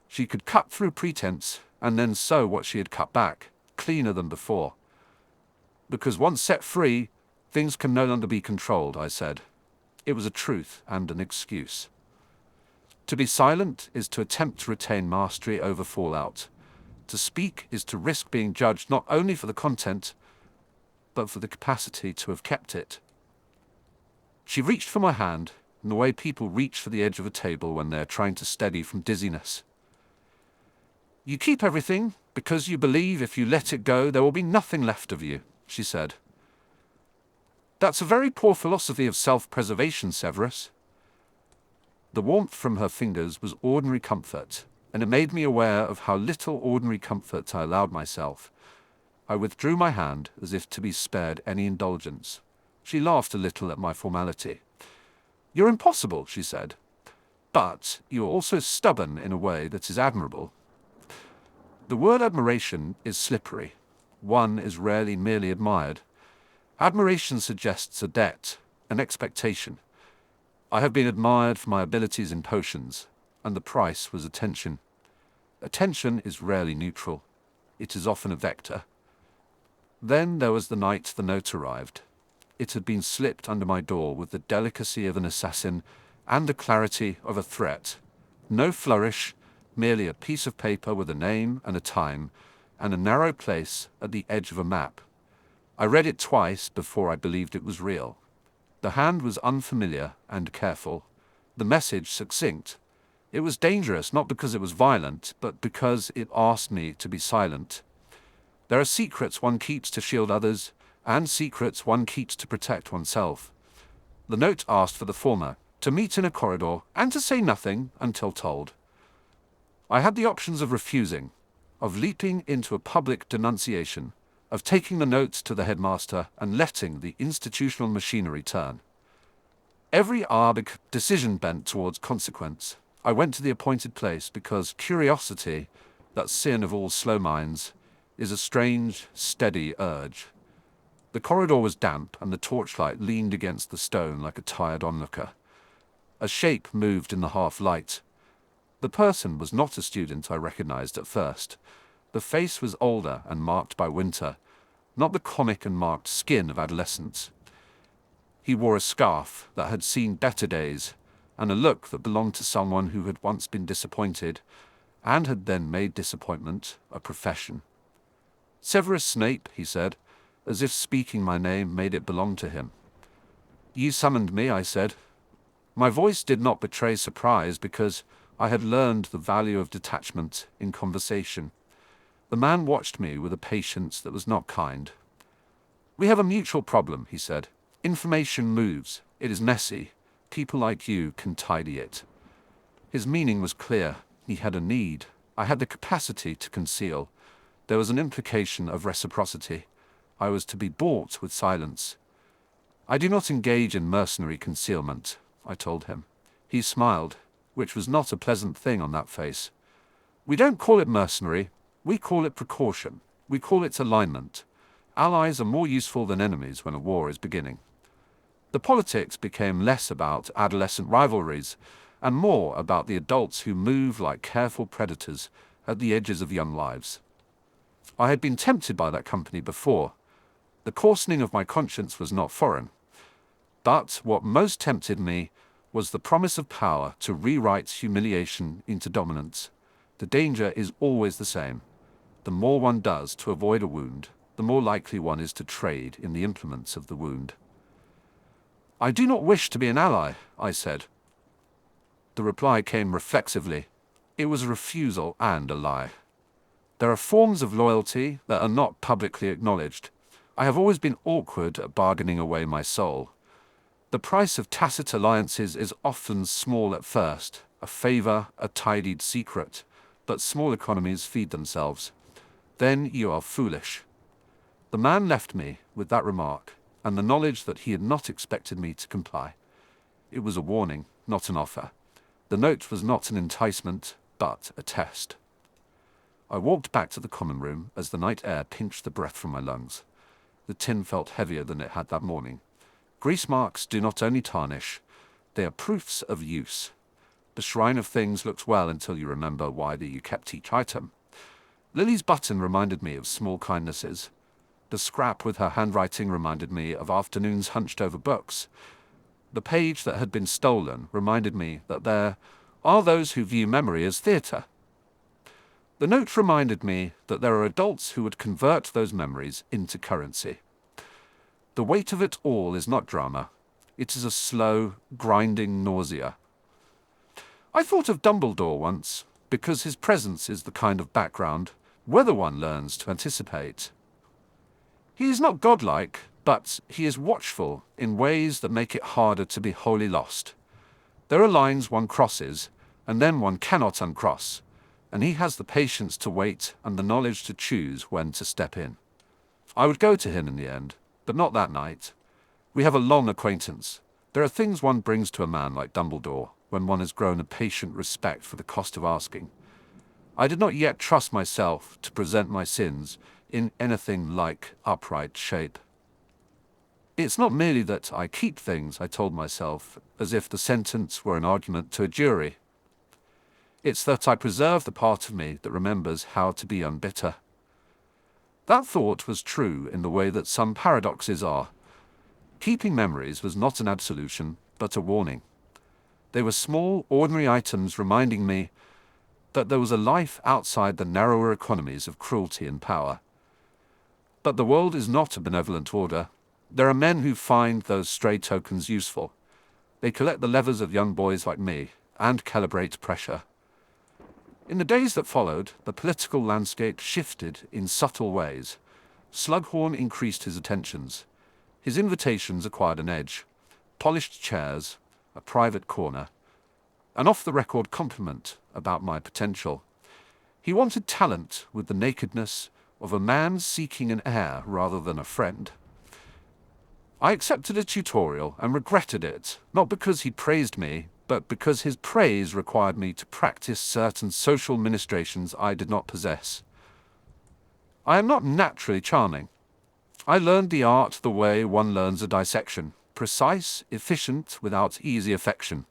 She could cut through pretense and then sew what she had cut back, cleaner than before. Because once set free, things can no longer be controlled, I said. It was a truth and an excuse. To be silent is to attempt to retain mastery over fallout. To speak is to risk being judged not only for the content, but for the capacity to have kept it. She reached for my hand, in the way people reach for the edge of a table when they're trying to steady from dizziness. "You keep everything because you believe if you let it go there will be nothing left of you," she said. "That's a very poor philosophy of self-preservation, Severus." The warmth from her fingers was ordinary comfort, and it made me aware of how little ordinary comfort I allowed myself. I withdrew my hand as if to be spared any indulgence. She laughed a little at my formality. "You're impossible," she said, "but you're also stubborn in a way that is admirable." The word admiration is slippery. One is rarely merely admired. Admiration suggests a debt, an expectation. I have been admired for my abilities in potions, and the price was attention. Attention is rarely neutral. It is often a vector. Then there was the night the note arrived. It had been slipped under my door with the delicacy of an assassin and the clarity of a threat. No flourish, merely a piece of paper with a name and a time, and a narrow place at the edge of a map. I read it twice before I believed it was real. The hand was unfamiliar and careful. The message succinct. It was dangerous not because it was violent, but because it asked me to be silent. There are secrets one keeps to shield others, and secrets one keeps to protect oneself. The note asked for the former, to meet in a corridor, and to say nothing until told. I had the options of refusing, of leaping into a public denunciation, of taking the note to the headmaster and letting the institutional machinery turn. Every arbic decision bent towards consequence. I went to the appointed place because curiosity, that sin of all slow minds, is a strange, steady urge. The corridor was damp, and the torchlight leaned against the stone like a tired onlooker. A shape moved in the half-light. The person was not a student I recognized at first. The face was older and marked by winter, not the comic and marked skin of adolescence. He wore a scarf that had seen better days, and a look that belonged to someone who had once been disappointed, and had then made disappointment a profession. "Severus Snape," he said, as if speaking my name made it belong to him. "You summoned me," I said. My voice did not betray surprise because I had learned the value of detachment in conversation. The man watched me with a patience that was not kind. "We have a mutual problem," he said. "Information moves. It is messy. People like you can tidy it." His meaning was clear. He had a need. I had the capacity to conceal. There was an implication of reciprocity. I was to be bought with silence. "I do not engage in mercenary concealment," I told him. He smiled, which was not a pleasant thing on that face. "We don't call it mercenary. We call it precaution. We call it alignment. Allies are more useful than enemies when a war is beginning." The politics became less about adolescent rivalries and more about the adults who move like careful predators at the edges of young lives. I had been tempted by that company before. The coarsening of my conscience was not foreign. But what most tempted me was the promise of power to rewrite humiliation into dominance. The danger is always the same. The more one does to avoid a wound, the more likely one is to trade in the implements of the wound. "I do not wish to be an ally," I said. The reply came reflexively. It was a refusal and a lie. There are forms of loyalty that are not publicly acknowledged. I have always been awkward at bargaining away my soul. The price of tacit alliances is often small at first, a favor, a tidied secret, but small economies feed themselves. Then you are foolish. The man left me with that remark, and the knowledge that he had not expected me to comply. It was a warning, not an offer. The note was not an enticement, but a test. I walked back to the common room as the night air pinched the breath from my lungs. The tin felt heavier than it had that morning. Grease marks do not only tarnish, they are proofs of use. The shrine of things looks well until you remember why you kept each item. Lily's button reminded me of small kindnesses. The scrap with her handwriting reminded me of afternoons hunched over books. The page that had been stolen reminded me that there are those who view memory as theatre. The note reminded me that there are adults who would convert those memories into currency. The weight of it all is not drama. It is a slow, grinding nausea. I thought of Dumbledore once, because his presence is the kind of background whether one learns to anticipate. He is not godlike, but he is watchful in ways that make it harder to be wholly lost. There are lines one crosses, and then one cannot uncross, and he has the patience to wait and the knowledge to choose when to step in. I would go to him in the end, but not that night. We have a long acquaintance. There are things one brings to a man like Dumbledore when one has grown a patient respect for the cost of asking. I did not yet trust myself to present my sins in anything like upright shape. It's not merely that I keep things, I told myself, as if the sentence were an argument to a jury. It's that I preserve the part of me that remembers how to be unbitter. That thought was true in the way that some paradoxes are. Keeping memories was not an absolution, but a warning. They were small, ordinary items reminding me that there was a life outside the narrower economies of cruelty and power. But the world is not a benevolent order. There are men who find those stray tokens useful. They collect the levers of young boys like me and calibrate pressure. In the days that followed, the political landscape shifted in subtle ways. Slughorn increased his attentions. His invitations acquired an edge. Polished chairs, a private corner, an off-the-record compliment about my potential. He wanted talent with the nakedness of a man seeking an heir rather than a friend. I accepted a tutorial and regretted it, not because he praised me, but because his praise required me to practice certain social ministrations I did not possess. I am not naturally charming. I learned the art the way one learns a dissection, precise, efficient, without easy affection.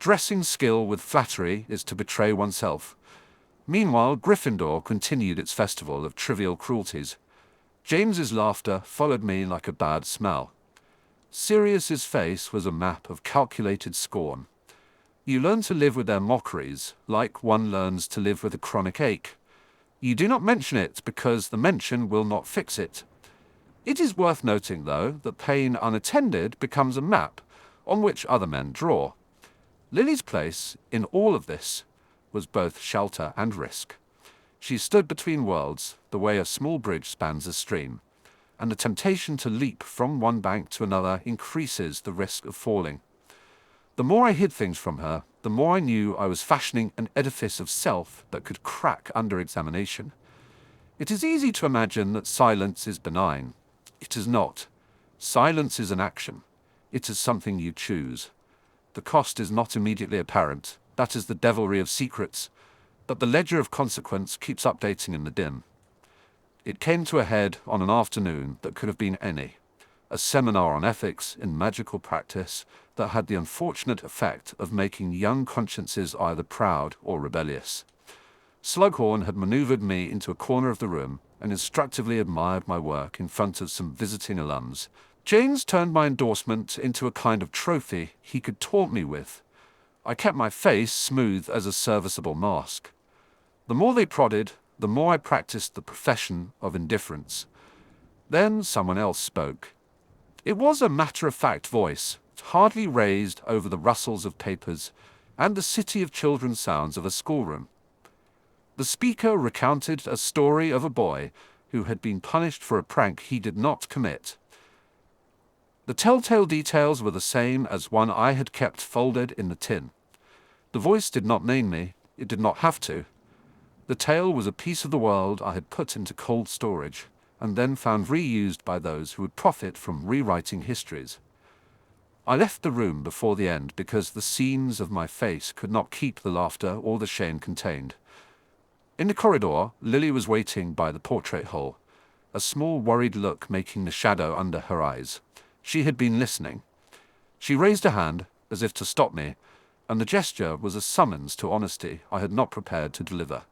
Dressing skill with flattery is to betray oneself. Meanwhile, Gryffindor continued its festival of trivial cruelties. James's laughter followed me like a bad smell. Sirius's face was a map of calculated scorn. You learn to live with their mockeries, like one learns to live with a chronic ache. You do not mention it because the mention will not fix it. It is worth noting, though, that pain unattended becomes a map on which other men draw. Lily's place in all of this was both shelter and risk. She stood between worlds, the way a small bridge spans a stream, and the temptation to leap from one bank to another increases the risk of falling. The more I hid things from her, the more I knew I was fashioning an edifice of self that could crack under examination. It is easy to imagine that silence is benign. It is not. Silence is an action. It is something you choose. The cost is not immediately apparent. That is the devilry of secrets. But the ledger of consequence keeps updating in the dim. It came to a head on an afternoon that could have been any. A seminar on ethics in magical practice that had the unfortunate effect of making young consciences either proud or rebellious. Slughorn had maneuvered me into a corner of the room and instructively admired my work in front of some visiting alums. James turned my endorsement into a kind of trophy he could taunt me with. I kept my face smooth as a serviceable mask. The more they prodded, the more I practiced the profession of indifference. Then someone else spoke. It was a matter-of-fact voice, hardly raised over the rustles of papers and the city of children sounds of a schoolroom. The speaker recounted a story of a boy who had been punished for a prank he did not commit. The telltale details were the same as one I had kept folded in the tin. The voice did not name me. It did not have to. The tale was a piece of the world I had put into cold storage, and then found reused by those who would profit from rewriting histories. I left the room before the end because the seams of my face could not keep the laughter or the shame contained. In the corridor, Lily was waiting by the portrait hole, a small worried look making the shadow under her eyes. She had been listening. She raised a hand, as if to stop me, and the gesture was a summons to honesty I had not prepared to deliver.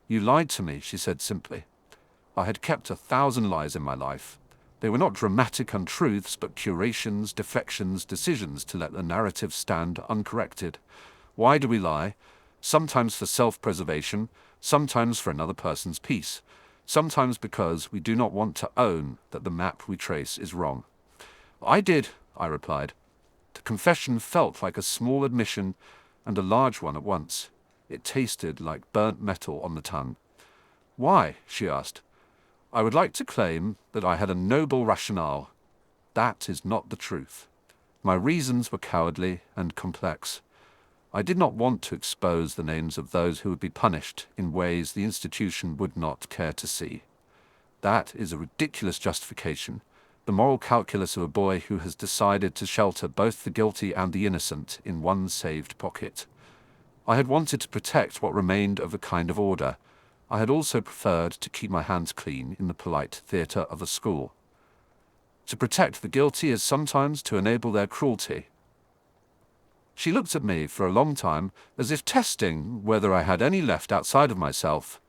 "You lied to me," she said simply. I had kept 1,000 lies in my life. They were not dramatic untruths, but curations, deflections, decisions to let the narrative stand uncorrected. Why do we lie? Sometimes for self-preservation, sometimes for another person's peace, sometimes because we do not want to own that the map we trace is wrong. I did, I replied. The confession felt like a small admission and a large one at once. It tasted like burnt metal on the tongue. Why? She asked. I would like to claim that I had a noble rationale. That is not the truth. My reasons were cowardly and complex. I did not want to expose the names of those who would be punished in ways the institution would not care to see. That is a ridiculous justification, the moral calculus of a boy who has decided to shelter both the guilty and the innocent in one saved pocket. I had wanted to protect what remained of a kind of order. I had also preferred to keep my hands clean in the polite theatre of a school. To protect the guilty is sometimes to enable their cruelty. She looked at me for a long time, as if testing whether I had any left outside of myself.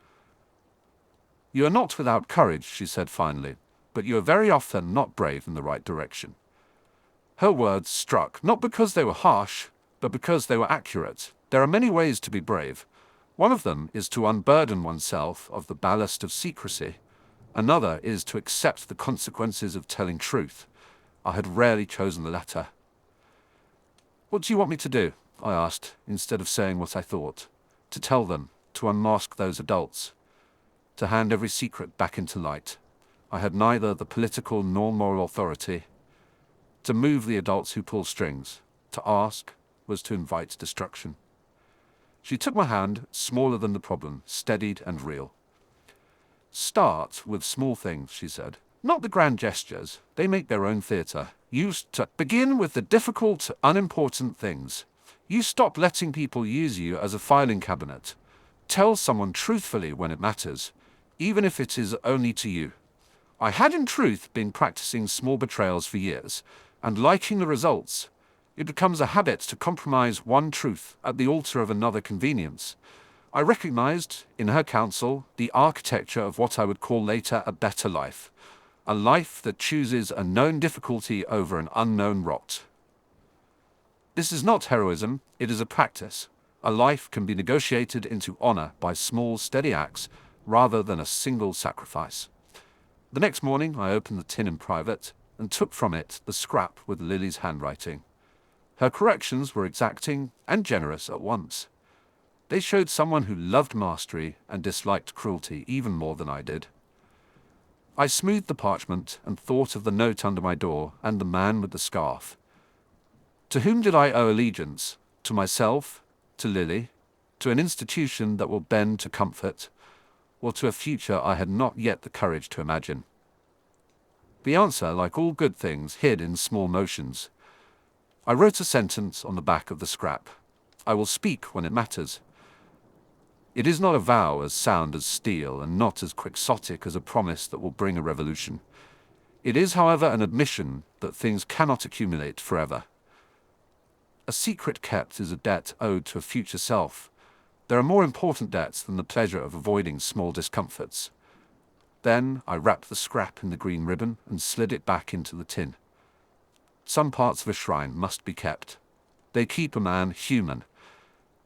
You are not without courage, she said finally, but you are very often not brave in the right direction. Her words struck, not because they were harsh, but because they were accurate. There are many ways to be brave. One of them is to unburden oneself of the ballast of secrecy. Another is to accept the consequences of telling truth. I had rarely chosen the latter. What do you want me to do? I asked, instead of saying what I thought. To tell them, to unmask those adults, to hand every secret back into light. I had neither the political nor moral authority. To move the adults who pull strings. To ask was to invite destruction. She took my hand, smaller than the problem, steadied and real. Start with small things, she said. Not the grand gestures. They make their own theatre. Begin with the difficult, unimportant things. You stop letting people use you as a filing cabinet. Tell someone truthfully when it matters, even if it is only to you. I had in truth been practicing small betrayals for years, and liking the results. It becomes a habit to compromise one truth at the altar of another convenience. I recognized, in her counsel, the architecture of what I would call later a better life. A life that chooses a known difficulty over an unknown rot. This is not heroism, it is a practice. A life can be negotiated into honor by small, steady acts, rather than a single sacrifice. The next morning I opened the tin in private, and took from it the scrap with Lily's handwriting. Her corrections were exacting and generous at once. They showed someone who loved mastery and disliked cruelty even more than I did. I smoothed the parchment and thought of the note under my door and the man with the scarf. To whom did I owe allegiance? To myself? To Lily? To an institution that will bend to comfort? Or to a future I had not yet the courage to imagine? The answer, like all good things, hid in small motions. I wrote a sentence on the back of the scrap. I will speak when it matters. It is not a vow as sound as steel and not as quixotic as a promise that will bring a revolution. It is, however, an admission that things cannot accumulate forever. A secret kept is a debt owed to a future self. There are more important debts than the pleasure of avoiding small discomforts. Then I wrapped the scrap in the green ribbon and slid it back into the tin. Some parts of a shrine must be kept. They keep a man human.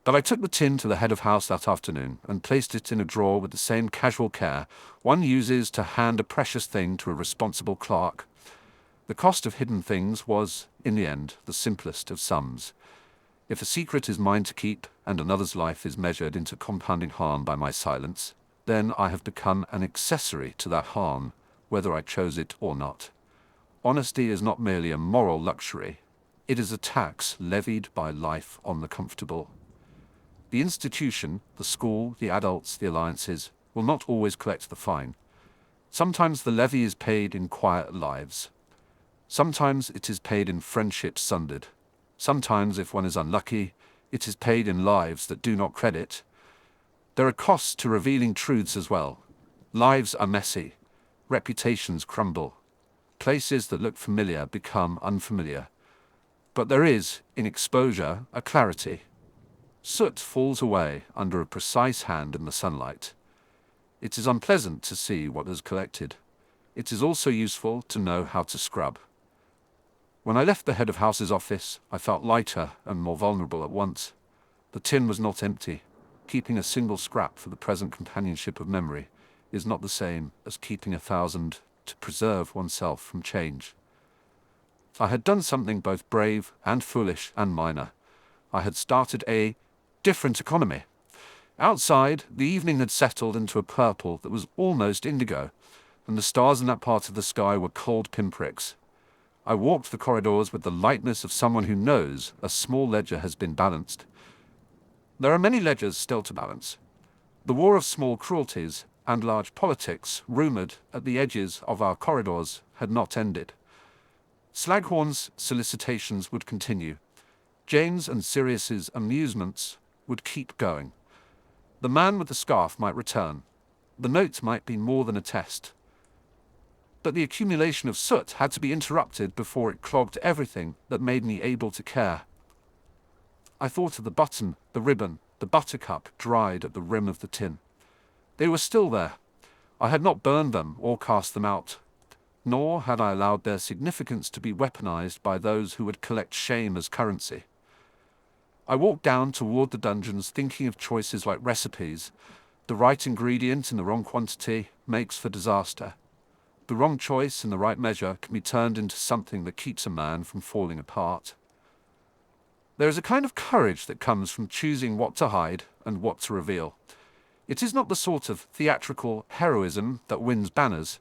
But I took the tin to the head of house that afternoon and placed it in a drawer with the same casual care one uses to hand a precious thing to a responsible clerk. The cost of hidden things was, in the end, the simplest of sums. If a secret is mine to keep, and another's life is measured into compounding harm by my silence, then I have become an accessory to that harm, whether I chose it or not. Honesty is not merely a moral luxury. It is a tax levied by life on the comfortable. The institution, the school, the adults, the alliances, will not always collect the fine. Sometimes the levy is paid in quiet lives. Sometimes it is paid in friendships sundered. Sometimes, if one is unlucky, it is paid in lives that do not credit. There are costs to revealing truths as well. Lives are messy. Reputations crumble. Places that look familiar become unfamiliar. But there is, in exposure, a clarity. Soot falls away under a precise hand in the sunlight. It is unpleasant to see what has collected. It is also useful to know how to scrub. When I left the head of house's office, I felt lighter and more vulnerable at once. The tin was not empty. Keeping a single scrap for the present companionship of memory is not the same as keeping 1,000 to preserve oneself from change. I had done something both brave and foolish and minor. I had started a different economy. Outside, the evening had settled into a purple that was almost indigo, and the stars in that part of the sky were cold pinpricks. I walked the corridors with the lightness of someone who knows a small ledger has been balanced. There are many ledgers still to balance. The war of small cruelties and large politics, rumoured at the edges of our corridors, had not ended. Slaghorn's solicitations would continue. Jane's and Sirius's amusements would keep going. The man with the scarf might return. The note might be more than a test. But the accumulation of soot had to be interrupted before it clogged everything that made me able to care. I thought of the button, the ribbon, the buttercup dried at the rim of the tin. They were still there. I had not burned them or cast them out, nor had I allowed their significance to be weaponized by those who would collect shame as currency. I walked down toward the dungeons thinking of choices like recipes. The right ingredient in the wrong quantity makes for disaster. The wrong choice in the right measure can be turned into something that keeps a man from falling apart. There is a kind of courage that comes from choosing what to hide and what to reveal. It is not the sort of theatrical heroism that wins banners.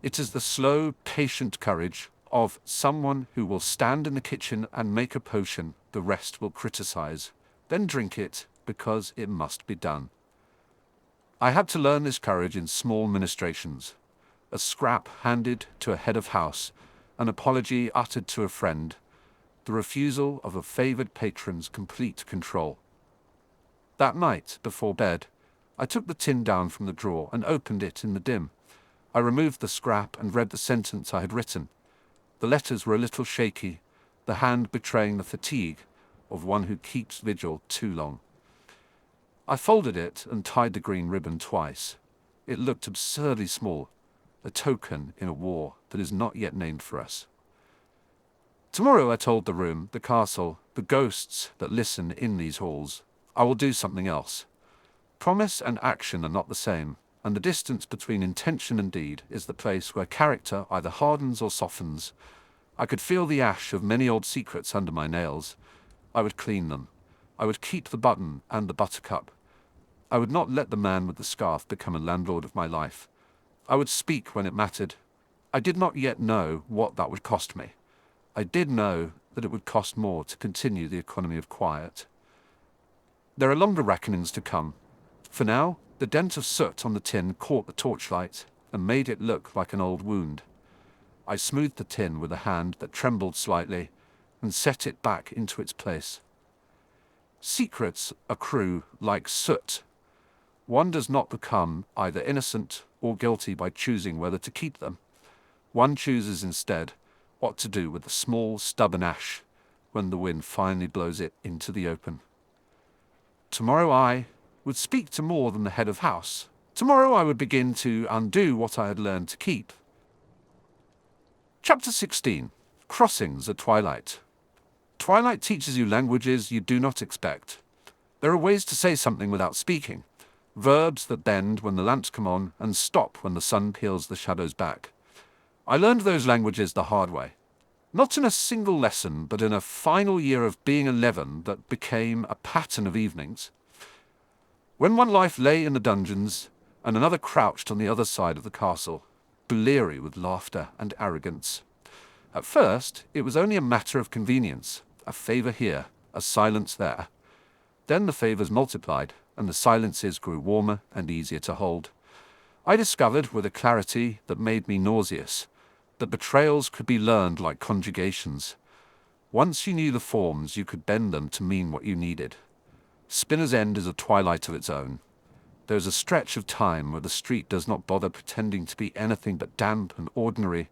It is the slow, patient courage of someone who will stand in the kitchen and make a potion the rest will criticize, then drink it because it must be done. I had to learn this courage in small ministrations. A scrap handed to a head of house, an apology uttered to a friend, the refusal of a favored patron's complete control. That night, before bed, I took the tin down from the drawer and opened it in the dim. I removed the scrap and read the sentence I had written. The letters were a little shaky, the hand betraying the fatigue of one who keeps vigil too long. I folded it and tied the green ribbon twice. It looked absurdly small, a token in a war that is not yet named for us. Tomorrow, I told the room, the castle, the ghosts that listen in these halls, I will do something else. Promise and action are not the same, and the distance between intention and deed is the place where character either hardens or softens. I could feel the ash of many old secrets under my nails. I would clean them. I would keep the button and the buttercup. I would not let the man with the scarf become a landlord of my life. I would speak when it mattered. I did not yet know what that would cost me. I did know that it would cost more to continue the economy of quiet. There are longer reckonings to come. For now, the dent of soot on the tin caught the torchlight and made it look like an old wound. I smoothed the tin with a hand that trembled slightly and set it back into its place. Secrets accrue like soot. One does not become either innocent or guilty by choosing whether to keep them. One chooses instead what to do with the small, stubborn ash when the wind finally blows it into the open. Tomorrow I would speak to more than the head of house. Tomorrow I would begin to undo what I had learned to keep. Chapter 16. Crossings at Twilight. Twilight teaches you languages you do not expect. There are ways to say something without speaking. Verbs that bend when the lamps come on and stop when the sun peels the shadows back. I learned those languages the hard way. Not in a single lesson, but in a final year of being 11 that became a pattern of evenings. When one life lay in the dungeons and another crouched on the other side of the castle, bleary with laughter and arrogance. At first, it was only a matter of convenience, a favour here, a silence there. Then the favours multiplied, and the silences grew warmer and easier to hold. I discovered with a clarity that made me nauseous that betrayals could be learned like conjugations. Once you knew the forms, you could bend them to mean what you needed. Spinner's End is a twilight of its own. There is a stretch of time where the street does not bother pretending to be anything but damp and ordinary,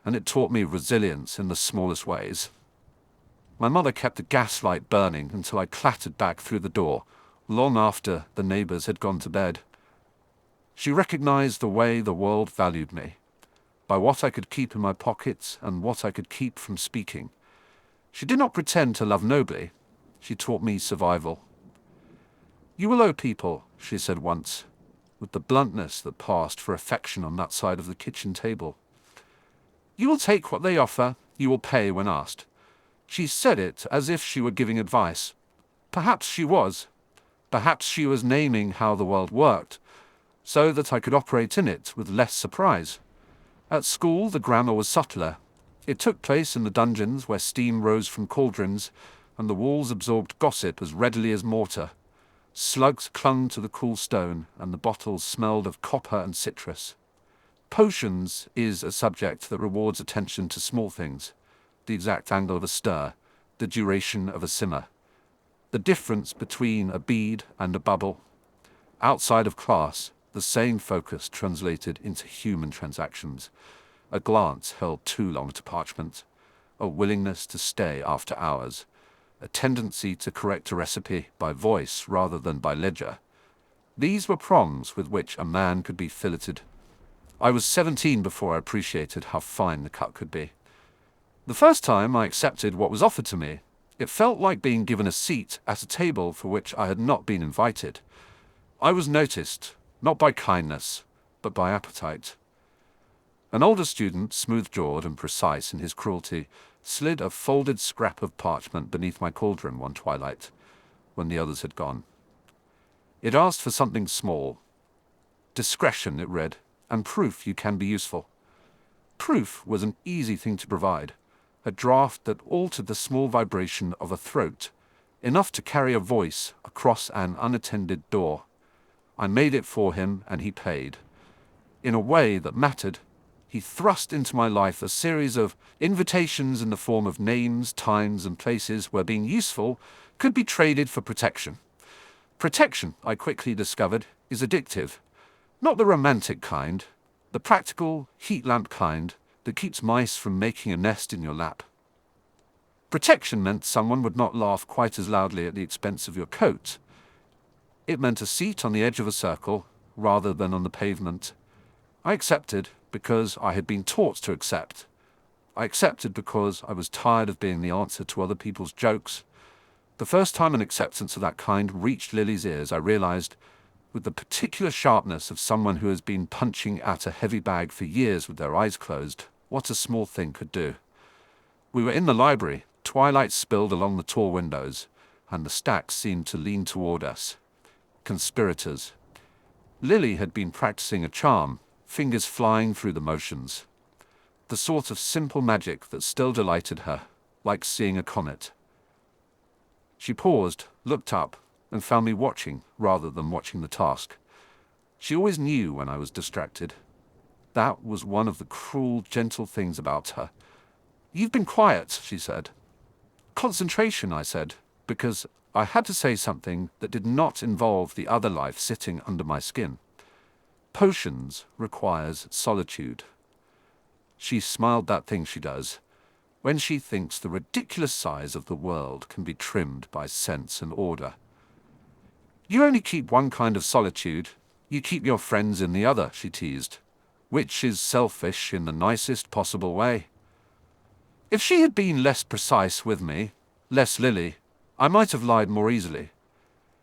and it taught me resilience in the smallest ways. My mother kept the gas light burning until I clattered back through the door, long after the neighbours had gone to bed. She recognized the way the world valued me, by what I could keep in my pockets and what I could keep from speaking. She did not pretend to love nobly. She taught me survival. "You will owe people," she said once, with the bluntness that passed for affection on that side of the kitchen table. "You will take what they offer. You will pay when asked." She said it as if she were giving advice. Perhaps she was. Perhaps she was naming how the world worked, so that I could operate in it with less surprise. At school, the grammar was subtler. It took place in the dungeons where steam rose from cauldrons, and the walls absorbed gossip as readily as mortar. Slugs clung to the cool stone, and the bottles smelled of copper and citrus. Potions is a subject that rewards attention to small things: the exact angle of a stir, the duration of a simmer, the difference between a bead and a bubble. Outside of class, the same focus translated into human transactions: a glance held too long to parchment, a willingness to stay after hours, a tendency to correct a recipe by voice rather than by ledger. These were prongs with which a man could be filleted. I was 17 before I appreciated how fine the cut could be. The first time I accepted what was offered to me, it felt like being given a seat at a table for which I had not been invited. I was noticed, not by kindness, but by appetite. An older student, smooth-jawed and precise in his cruelty, slid a folded scrap of parchment beneath my cauldron one twilight, when the others had gone. It asked for something small. "Discretion," it read, "and proof you can be useful." Proof was an easy thing to provide, a draft that altered the small vibration of a throat, enough to carry a voice across an unattended door. I made it for him, and he paid. In a way that mattered, he thrust into my life a series of invitations in the form of names, times, and places where being useful could be traded for protection. Protection, I quickly discovered, is addictive. Not the romantic kind, the practical, heat lamp kind that keeps mice from making a nest in your lap. Protection meant someone would not laugh quite as loudly at the expense of your coat. It meant a seat on the edge of a circle rather than on the pavement. I accepted because I had been taught to accept. I accepted because I was tired of being the answer to other people's jokes. The first time an acceptance of that kind reached Lily's ears, I realized, with the particular sharpness of someone who has been punching at a heavy bag for years with their eyes closed, what a small thing could do. We were in the library, twilight spilled along the tall windows, and the stacks seemed to lean toward us. Conspirators. Lily had been practicing a charm, fingers flying through the motions. The sort of simple magic that still delighted her, like seeing a comet. She paused, looked up, and found me watching rather than watching the task. She always knew when I was distracted. That was one of the cruel, gentle things about her. "You've been quiet," she said. "Concentration," I said, because I had to say something that did not involve the other life sitting under my skin. Potions requires solitude. She smiled, that thing she does, when she thinks the ridiculous size of the world can be trimmed by sense and order. "You only keep one kind of solitude. You keep your friends in the other," she teased, which is selfish in the nicest possible way. If she had been less precise with me, less Lily, I might have lied more easily.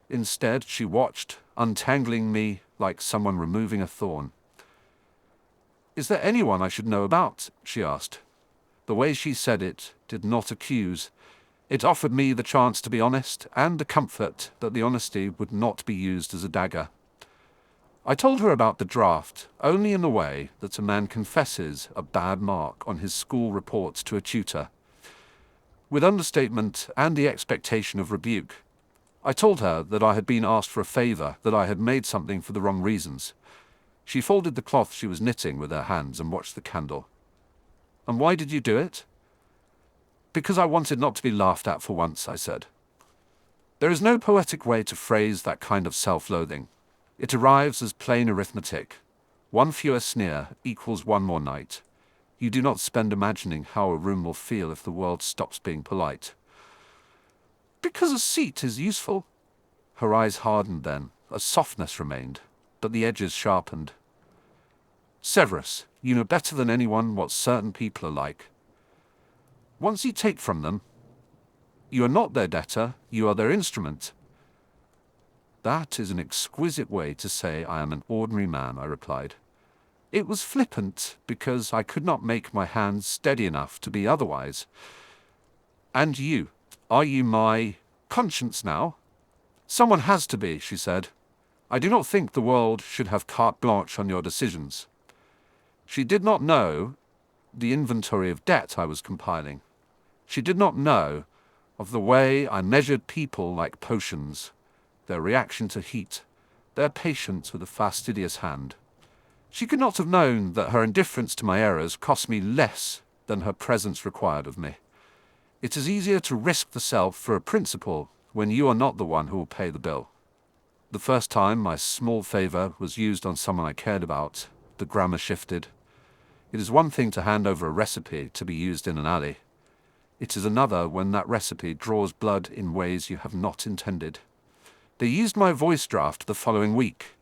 Instead, she watched, untangling me like someone removing a thorn. "Is there anyone I should know about?" she asked. The way she said it did not accuse. It offered me the chance to be honest, and the comfort that the honesty would not be used as a dagger. I told her about the draft, only in the way that a man confesses a bad mark on his school reports to a tutor, with understatement and the expectation of rebuke. I told her that I had been asked for a favor, that I had made something for the wrong reasons. She folded the cloth she was knitting with her hands and watched the candle. "And why did you do it?" "Because I wanted not to be laughed at for once," I said. There is no poetic way to phrase that kind of self-loathing. It arrives as plain arithmetic. One fewer sneer equals one more night. You do not spend imagining how a room will feel if the world stops being polite. "Because a seat is useful." Her eyes hardened then, a softness remained, but the edges sharpened. "Severus, you know better than anyone what certain people are like. Once you take from them, you are not their debtor, you are their instrument." "That is an exquisite way to say I am an ordinary man," I replied. It was flippant because I could not make my hands steady enough to be otherwise. And you, are you my conscience now? Someone has to be, she said. I do not think the world should have carte blanche on your decisions. She did not know the inventory of debt I was compiling. She did not know of the way I measured people like potions, their reaction to heat, their patience with a fastidious hand. She could not have known that her indifference to my errors cost me less than her presence required of me. It is easier to risk the self for a principle when you are not the one who will pay the bill. The first time my small favor was used on someone I cared about, the grammar shifted. It is one thing to hand over a recipe to be used in an alley. It is another when that recipe draws blood in ways you have not intended. They used my voice draft the following week.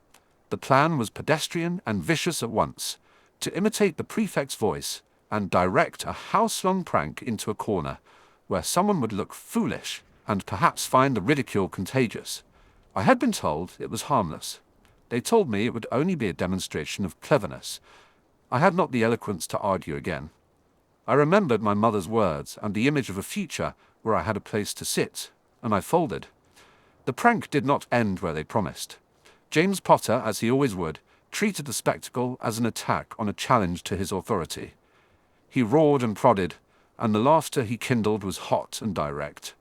The plan was pedestrian and vicious at once, to imitate the prefect's voice and direct a house-long prank into a corner where someone would look foolish and perhaps find the ridicule contagious. I had been told it was harmless. They told me it would only be a demonstration of cleverness. I had not the eloquence to argue again. I remembered my mother's words and the image of a future where I had a place to sit, and I folded. The prank did not end where they promised. James Potter, as he always would, treated the spectacle as an attack on a challenge to his authority. He roared and prodded, and the laughter he kindled was hot and direct.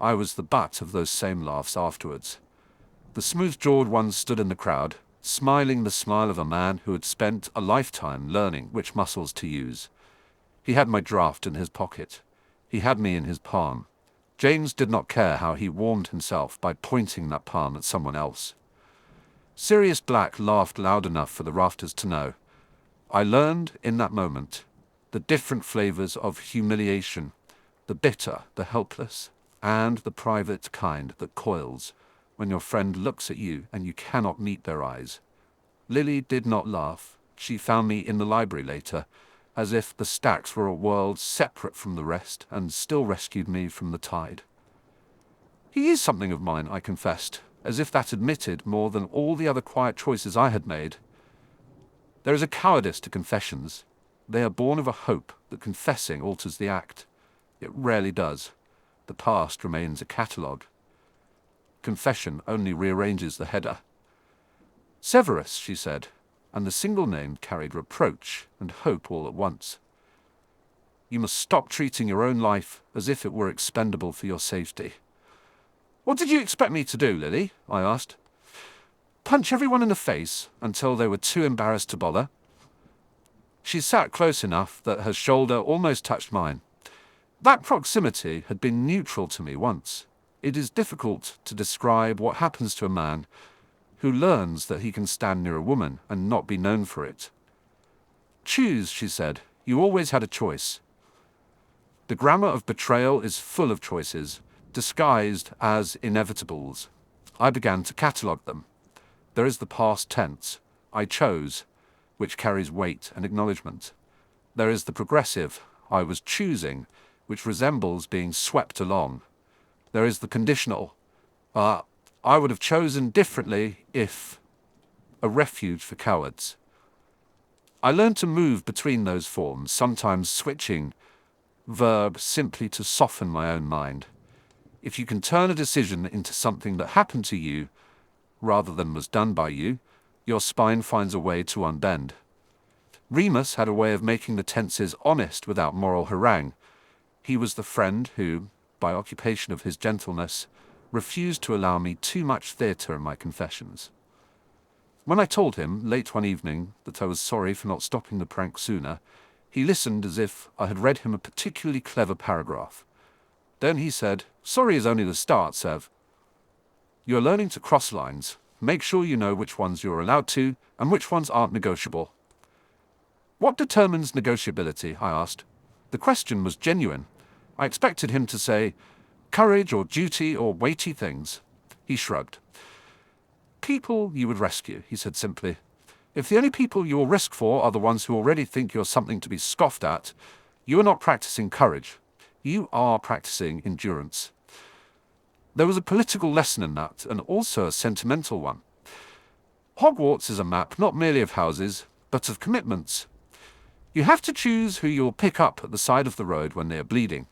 I was the butt of those same laughs afterwards. The smooth-jawed one stood in the crowd, smiling the smile of a man who had spent a lifetime learning which muscles to use. He had my draft in his pocket. He had me in his palm. James did not care how he warmed himself by pointing that palm at someone else. Sirius Black laughed loud enough for the rafters to know. I learned, in that moment, the different flavors of humiliation, the bitter, the helpless, and the private kind that coils when your friend looks at you and you cannot meet their eyes. Lily did not laugh. She found me in the library later, as if the stacks were a world separate from the rest and still rescued me from the tide. He is something of mine, I confessed, as if that admitted more than all the other quiet choices I had made. There is a cowardice to confessions. They are born of a hope that confessing alters the act. It rarely does. The past remains a catalogue. Confession only rearranges the header. Severus, she said, and the single name carried reproach and hope all at once. You must stop treating your own life as if it were expendable for your safety. What did you expect me to do, Lily? I asked. Punch everyone in the face until they were too embarrassed to bother? She sat close enough that her shoulder almost touched mine. That proximity had been neutral to me once. It is difficult to describe what happens to a man who learns that he can stand near a woman and not be known for it. Choose, she said. You always had a choice. The grammar of betrayal is full of choices, disguised as inevitables. I began to catalogue them. There is the past tense, I chose, which carries weight and acknowledgement. There is the progressive, I was choosing, which resembles being swept along. There is the conditional, I would have chosen differently if, a refuge for cowards. I learned to move between those forms, sometimes switching verb simply to soften my own mind. If you can turn a decision into something that happened to you, rather than was done by you, your spine finds a way to unbend. Remus had a way of making the tenses honest without moral harangue. He was the friend who, by occupation of his gentleness, refused to allow me too much theatre in my confessions. When I told him, late one evening, that I was sorry for not stopping the prank sooner, he listened as if I had read him a particularly clever paragraph. Then he said, Sorry is only the start, Sev. You are learning to cross lines. Make sure you know which ones you are allowed to and which ones aren't negotiable. What determines negotiability? I asked. The question was genuine. I expected him to say, courage or duty or weighty things. He shrugged. People you would rescue, he said simply. If the only people you will risk for are the ones who already think you're something to be scoffed at, you are not practicing courage. You are practicing endurance. There was a political lesson in that, and also a sentimental one. Hogwarts is a map not merely of houses, but of commitments. You have to choose who you'll pick up at the side of the road when they are bleeding.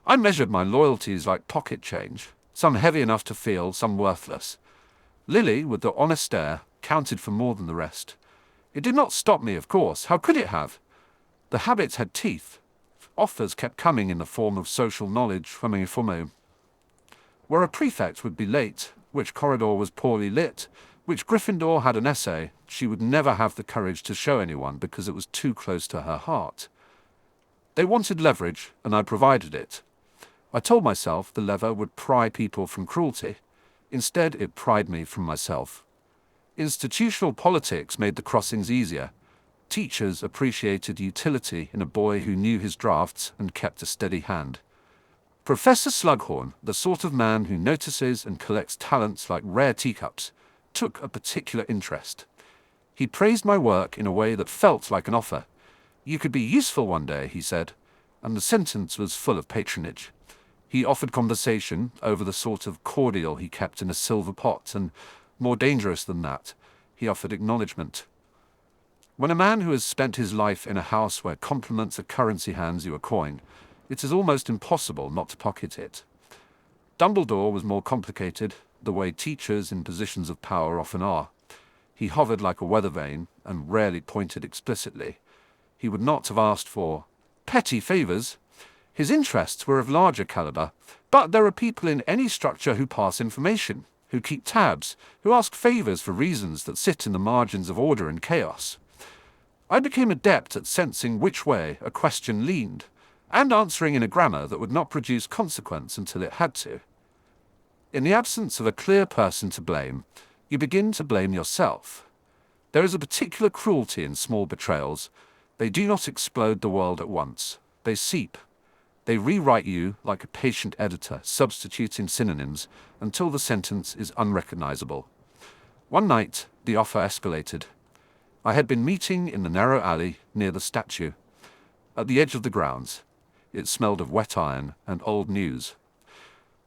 I measured my loyalties like pocket change, some heavy enough to feel, some worthless. Lily, with the honest air, counted for more than the rest. It did not stop me, of course. How could it have? The habits had teeth. Offers kept coming in the form of social knowledge from me. Where a prefect would be late, which corridor was poorly lit, which Gryffindor had an essay, she would never have the courage to show anyone because it was too close to her heart. They wanted leverage, and I provided it. I told myself the lever would pry people from cruelty. Instead, it pried me from myself. Institutional politics made the crossings easier. Teachers appreciated utility in a boy who knew his drafts and kept a steady hand. Professor Slughorn, the sort of man who notices and collects talents like rare teacups, took a particular interest. He praised my work in a way that felt like an offer. "You could be useful one day," he said, and the sentence was full of patronage. He offered conversation over the sort of cordial he kept in a silver pot, and, more dangerous than that, he offered acknowledgement. When a man who has spent his life in a house where compliments are currency hands you a coin, it is almost impossible not to pocket it. Dumbledore was more complicated, the way teachers in positions of power often are. He hovered like a weather vane and rarely pointed explicitly. He would not have asked for petty favors. His interests were of larger caliber, but there are people in any structure who pass information, who keep tabs, who ask favors for reasons that sit in the margins of order and chaos. I became adept at sensing which way a question leaned, and answering in a grammar that would not produce consequence until it had to. In the absence of a clear person to blame, you begin to blame yourself. There is a particular cruelty in small betrayals. They do not explode the world at once. They seep. They rewrite you like a patient editor, substituting synonyms until the sentence is unrecognizable. One night, the offer escalated. I had been meeting in the narrow alley near the statue, at the edge of the grounds. It smelled of wet iron and old news.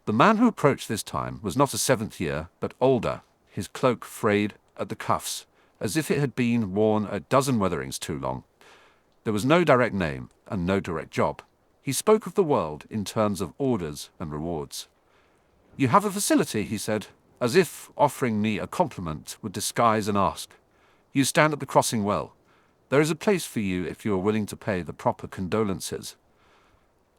The man who approached this time was not a seventh year, but older, his cloak frayed at the cuffs, as if it had been worn a dozen weatherings too long. There was no direct name and no direct job. He spoke of the world in terms of orders and rewards. "You have a facility," he said, as if offering me a compliment would disguise an ask. "You stand at the crossing well. There is a place for you if you are willing to pay the proper condolences."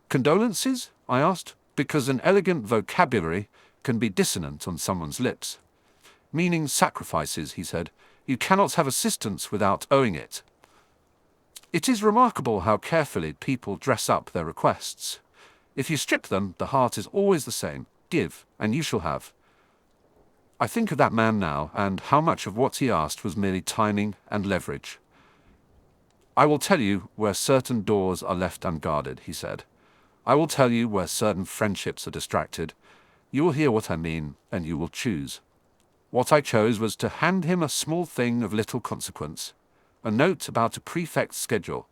"Condolences?" I asked, because an elegant vocabulary can be dissonant on someone's lips. "Meaning sacrifices," he said. "You cannot have assistance without owing it." It is remarkable how carefully people dress up their requests. If you strip them, the heart is always the same. Give, and you shall have. I think of that man now, and how much of what he asked was merely timing and leverage. "I will tell you where certain doors are left unguarded," he said. "I will tell you where certain friendships are distracted. You will hear what I mean, and you will choose." What I chose was to hand him a small thing of little consequence, a note about a prefect's schedule,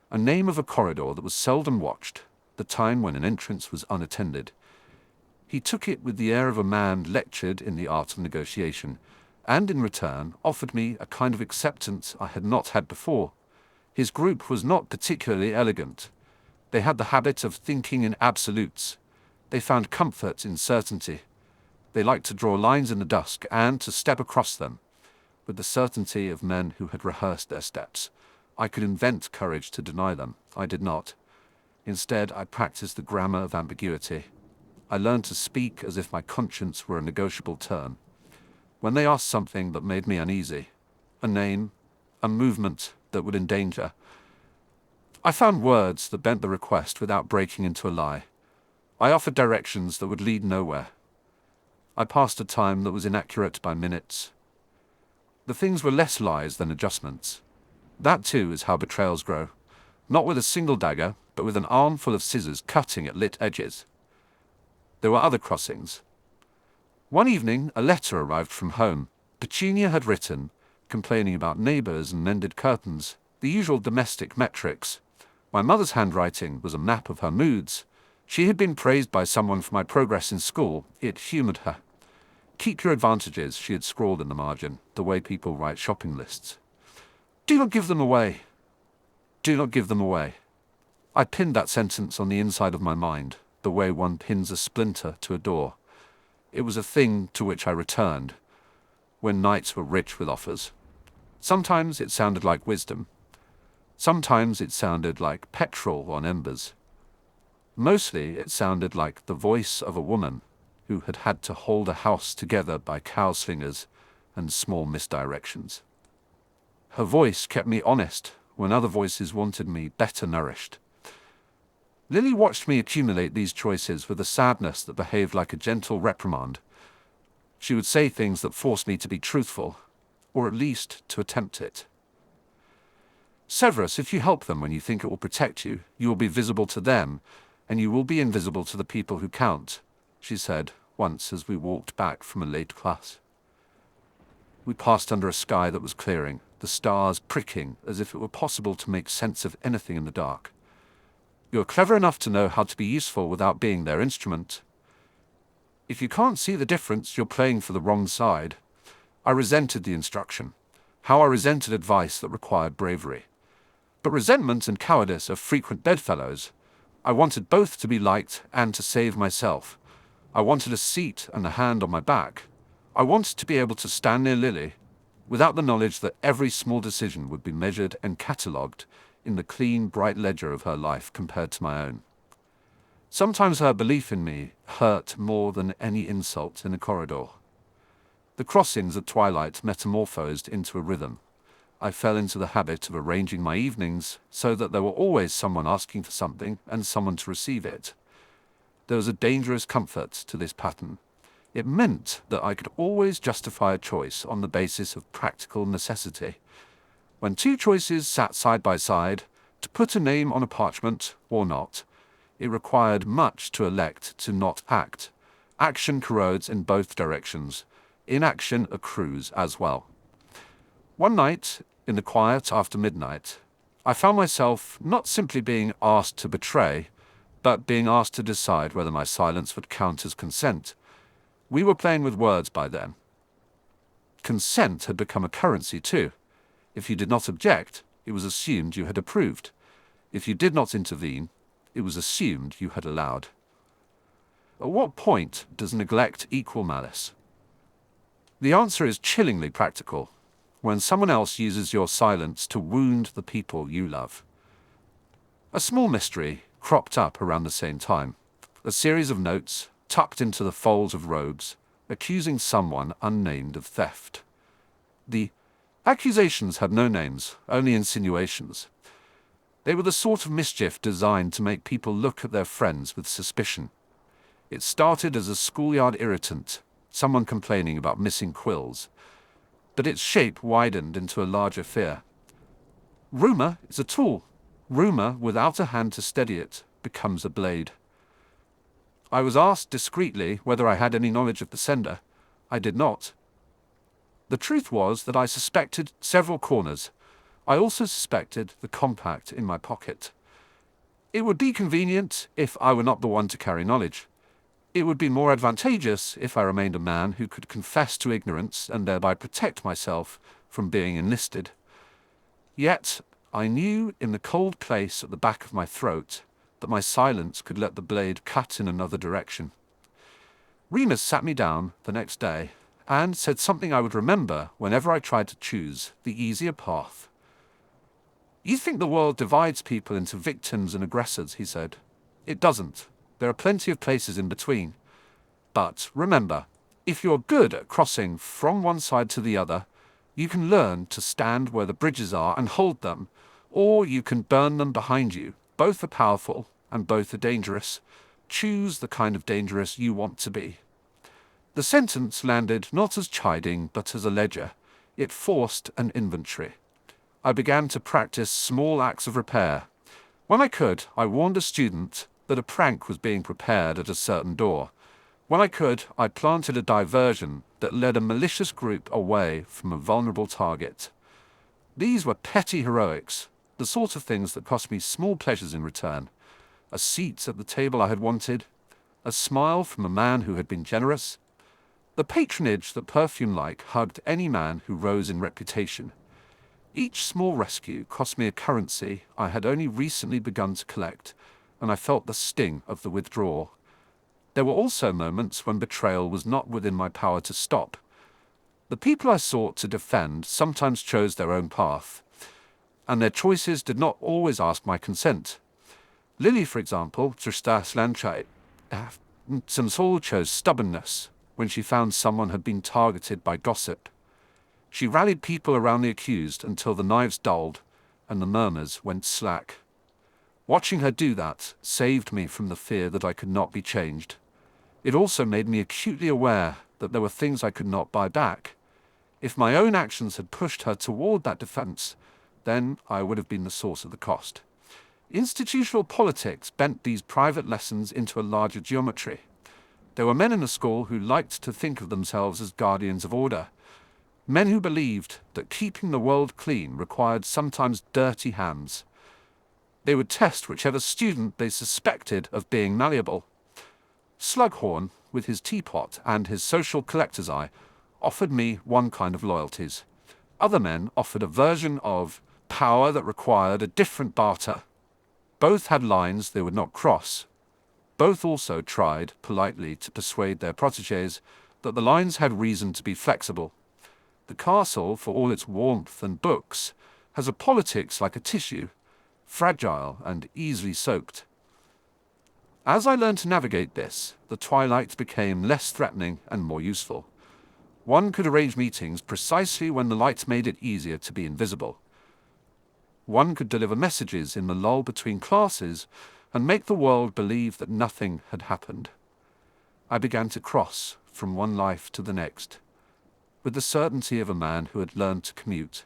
a name of a corridor that was seldom watched, the time when an entrance was unattended. He took it with the air of a man lectured in the art of negotiation, and in return offered me a kind of acceptance I had not had before. His group was not particularly elegant. They had the habit of thinking in absolutes. They found comfort in certainty. They liked to draw lines in the dusk and to step across them, with the certainty of men who had rehearsed their steps. I could invent courage to deny them. I did not. Instead, I practiced the grammar of ambiguity. I learned to speak as if my conscience were a negotiable term. When they asked something that made me uneasy, a name, a movement that would endanger, I found words that bent the request without breaking into a lie. I offered directions that would lead nowhere. I passed a time that was inaccurate by minutes. The things were less lies than adjustments. That too is how betrayals grow. Not with a single dagger, but with an armful of scissors cutting at lit edges. There were other crossings. One evening, a letter arrived from home. Petunia had written, complaining about neighbors and mended curtains, the usual domestic metrics. My mother's handwriting was a map of her moods. She had been praised by someone for my progress in school. It humored her. "Keep your advantages," she had scrawled in the margin, the way people write shopping lists. Do not give them away. Do not give them away. I pinned that sentence on the inside of my mind, the way one pins a splinter to a door. It was a thing to which I returned, when nights were rich with offers. Sometimes it sounded like wisdom. Sometimes it sounded like petrol on embers. Mostly it sounded like the voice of a woman who had had to hold a house together by cowslingers and small misdirections. Her voice kept me honest when other voices wanted me better nourished. Lily watched me accumulate these choices with a sadness that behaved like a gentle reprimand. She would say things that forced me to be truthful, or at least to attempt it. Severus, if you help them when you think it will protect you, you will be visible to them, and you will be invisible to the people who count, she said once as we walked back from a late class. We passed under a sky that was clearing, the stars pricking as if it were possible to make sense of anything in the dark. You are clever enough to know how to be useful without being their instrument. If you can't see the difference, you're playing for the wrong side. I resented the instruction. How I resented advice that required bravery. But resentment and cowardice are frequent bedfellows. I wanted both to be liked and to save myself. I wanted a seat and a hand on my back. I wanted to be able to stand near Lily, without the knowledge that every small decision would be measured and catalogued in the clean, bright ledger of her life compared to my own. Sometimes her belief in me hurt more than any insult in a corridor. The crossings at twilight metamorphosed into a rhythm. I fell into the habit of arranging my evenings so that there were always someone asking for something and someone to receive it. There was a dangerous comfort to this pattern. It meant that I could always justify a choice on the basis of practical necessity. When two choices sat side by side, to put a name on a parchment or not, it required much to elect to not act. Action corrodes in both directions. Inaction accrues as well. One night, in the quiet after midnight, I found myself not simply being asked to betray, but being asked to decide whether my silence would count as consent. We were playing with words by then. Consent had become a currency too. If you did not object, it was assumed you had approved. If you did not intervene, it was assumed you had allowed. At what point does neglect equal malice? The answer is chillingly practical, when someone else uses your silence to wound the people you love. A small mystery cropped up around the same time. A series of notes, tucked into the folds of robes, accusing someone unnamed of theft. The accusations had no names, only insinuations. They were the sort of mischief designed to make people look at their friends with suspicion. It started as a schoolyard irritant, someone complaining about missing quills, but its shape widened into a larger fear. Rumor is a tool. Rumor, without a hand to steady it, becomes a blade. I was asked discreetly whether I had any knowledge of the sender. I did not. The truth was that I suspected several corners. I also suspected the compact in my pocket. It would be convenient if I were not the one to carry knowledge. It would be more advantageous if I remained a man who could confess to ignorance and thereby protect myself from being enlisted. Yet I knew in the cold place at the back of my throat that my silence could let the blade cut in another direction. Remus sat me down the next day and said something I would remember whenever I tried to choose the easier path. You think the world divides people into victims and aggressors, he said. It doesn't. There are plenty of places in between. But remember, if you're good at crossing from one side to the other, you can learn to stand where the bridges are and hold them, or you can burn them behind you. Both are powerful and both are dangerous. Choose the kind of dangerous you want to be. The sentence landed not as chiding but as a ledger. It forced an inventory. I began to practice small acts of repair. When I could, I warned a student that a prank was being prepared at a certain door. When I could, I planted a diversion that led a malicious group away from a vulnerable target. These were petty heroics, the sort of things that cost me small pleasures in return. A seat at the table I had wanted, a smile from a man who had been generous, the patronage that perfume-like hugged any man who rose in reputation. Each small rescue cost me a currency I had only recently begun to collect, and I felt the sting of the withdrawal. There were also moments when betrayal was not within my power to stop. The people I sought to defend sometimes chose their own path, and their choices did not always ask my consent. Lily, for example, Soul chose stubbornness when she found someone had been targeted by gossip. She rallied people around the accused until the knives dulled and the murmurs went slack. Watching her do that saved me from the fear that I could not be changed. It also made me acutely aware that there were things I could not buy back. If my own actions had pushed her toward that defense, then I would have been the source of the cost. Institutional politics bent these private lessons into a larger geometry. There were men in the school who liked to think of themselves as guardians of order. Men who believed that keeping the world clean required sometimes dirty hands. They would test whichever student they suspected of being malleable. Slughorn, with his teapot and his social collector's eye, offered me one kind of loyalties. Other men offered a version of power that required a different barter. Both had lines they would not cross. Both also tried, politely, to persuade their protégés that the lines had reason to be flexible. The castle, for all its warmth and books, has a politics like a tissue, fragile and easily soaked. As I learned to navigate this, the twilight became less threatening and more useful. One could arrange meetings precisely when the light made it easier to be invisible. One could deliver messages in the lull between classes and make the world believe that nothing had happened. I began to cross from one life to the next, with the certainty of a man who had learned to commute,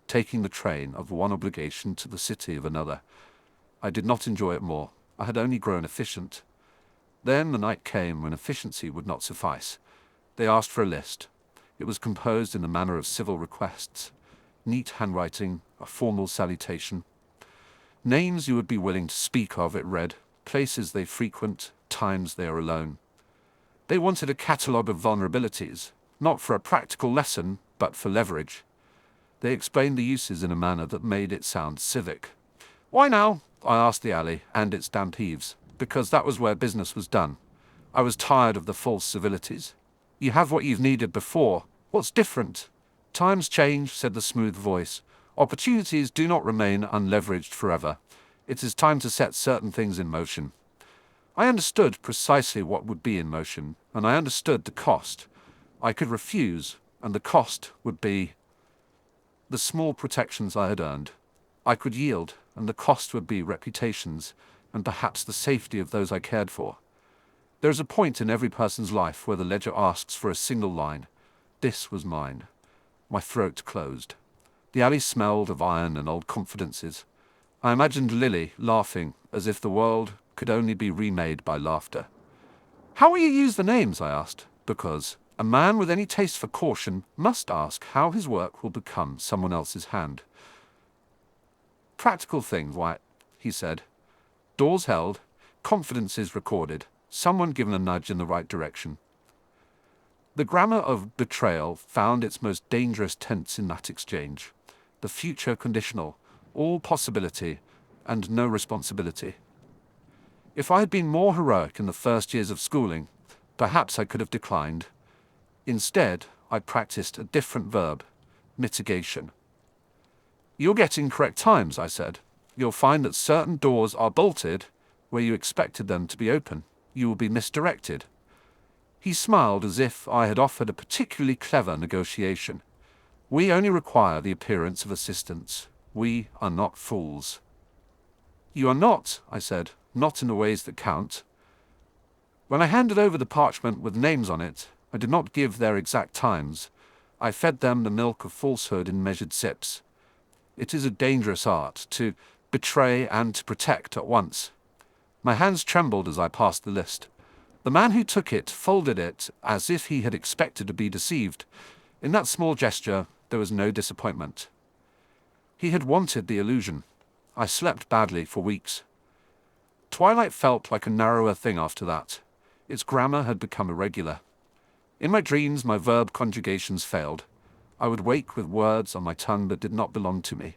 taking the train of one obligation to the city of another. I did not enjoy it more. I had only grown efficient. Then the night came when efficiency would not suffice. They asked for a list. It was composed in the manner of civil requests. Neat handwriting, a formal salutation. Names you would be willing to speak of, it read, places they frequent, times they are alone. They wanted a catalogue of vulnerabilities, not for a practical lesson, but for leverage. They explained the uses in a manner that made it sound civic. Why now? I asked the alley and its damp eaves, because that was where business was done. I was tired of the false civilities. You have what you've needed before. What's different? Times change, said the smooth voice. Opportunities do not remain unleveraged forever. It is time to set certain things in motion. I understood precisely what would be in motion, and I understood the cost. I could refuse, and the cost would be the small protections I had earned. I could yield, and the cost would be reputations, and perhaps the safety of those I cared for. There is a point in every person's life where the ledger asks for a single line. This was mine. My throat closed. The alley smelled of iron and old confidences. I imagined Lily laughing, as if the world could only be remade by laughter. How will you use the names? I asked, because a man with any taste for caution must ask how his work will become someone else's hand. Practical things, Wyatt, he said. Doors held, confidences recorded, someone given a nudge in the right direction. The grammar of betrayal found its most dangerous tense in that exchange. The future conditional, all possibility, and no responsibility. If I had been more heroic in the first years of schooling, perhaps I could have declined. Instead, I practiced a different verb, mitigation. You're getting correct times, I said. You'll find that certain doors are bolted where you expected them to be open. You will be misdirected. He smiled as if I had offered a particularly clever negotiation. We only require the appearance of assistance. We are not fools. You are not, I said, not in the ways that count. When I handed over the parchment with names on it, I did not give their exact times. I fed them the milk of falsehood in measured sips. It is a dangerous art to betray and to protect at once. My hands trembled as I passed the list. The man who took it folded it as if he had expected to be deceived. In that small gesture, there was no disappointment. He had wanted the illusion. I slept badly for weeks. Twilight felt like a narrower thing after that. Its grammar had become irregular. In my dreams, my verb conjugations failed. I would wake with words on my tongue that did not belong to me.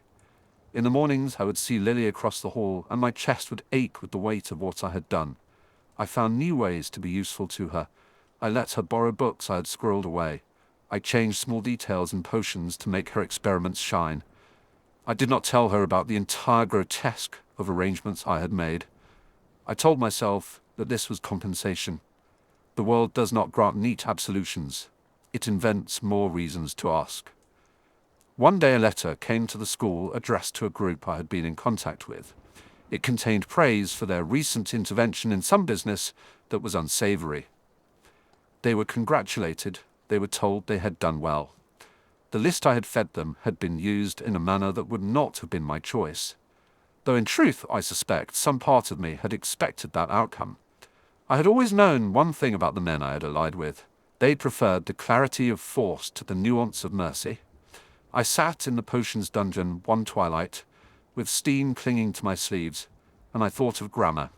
In the mornings, I would see Lily across the hall, and my chest would ache with the weight of what I had done. I found new ways to be useful to her. I let her borrow books I had squirreled away. I changed small details in potions to make her experiments shine. I did not tell her about the entire grotesque of arrangements I had made. I told myself that this was compensation. The world does not grant neat absolutions. It invents more reasons to ask. One day a letter came to the school addressed to a group I had been in contact with. It contained praise for their recent intervention in some business that was unsavory. They were congratulated. They were told they had done well. The list I had fed them had been used in a manner that would not have been my choice. Though in truth, I suspect, some part of me had expected that outcome. I had always known one thing about the men I had allied with. They preferred the clarity of force to the nuance of mercy. I sat in the potions dungeon one twilight, with steam clinging to my sleeves, and I thought of grammar.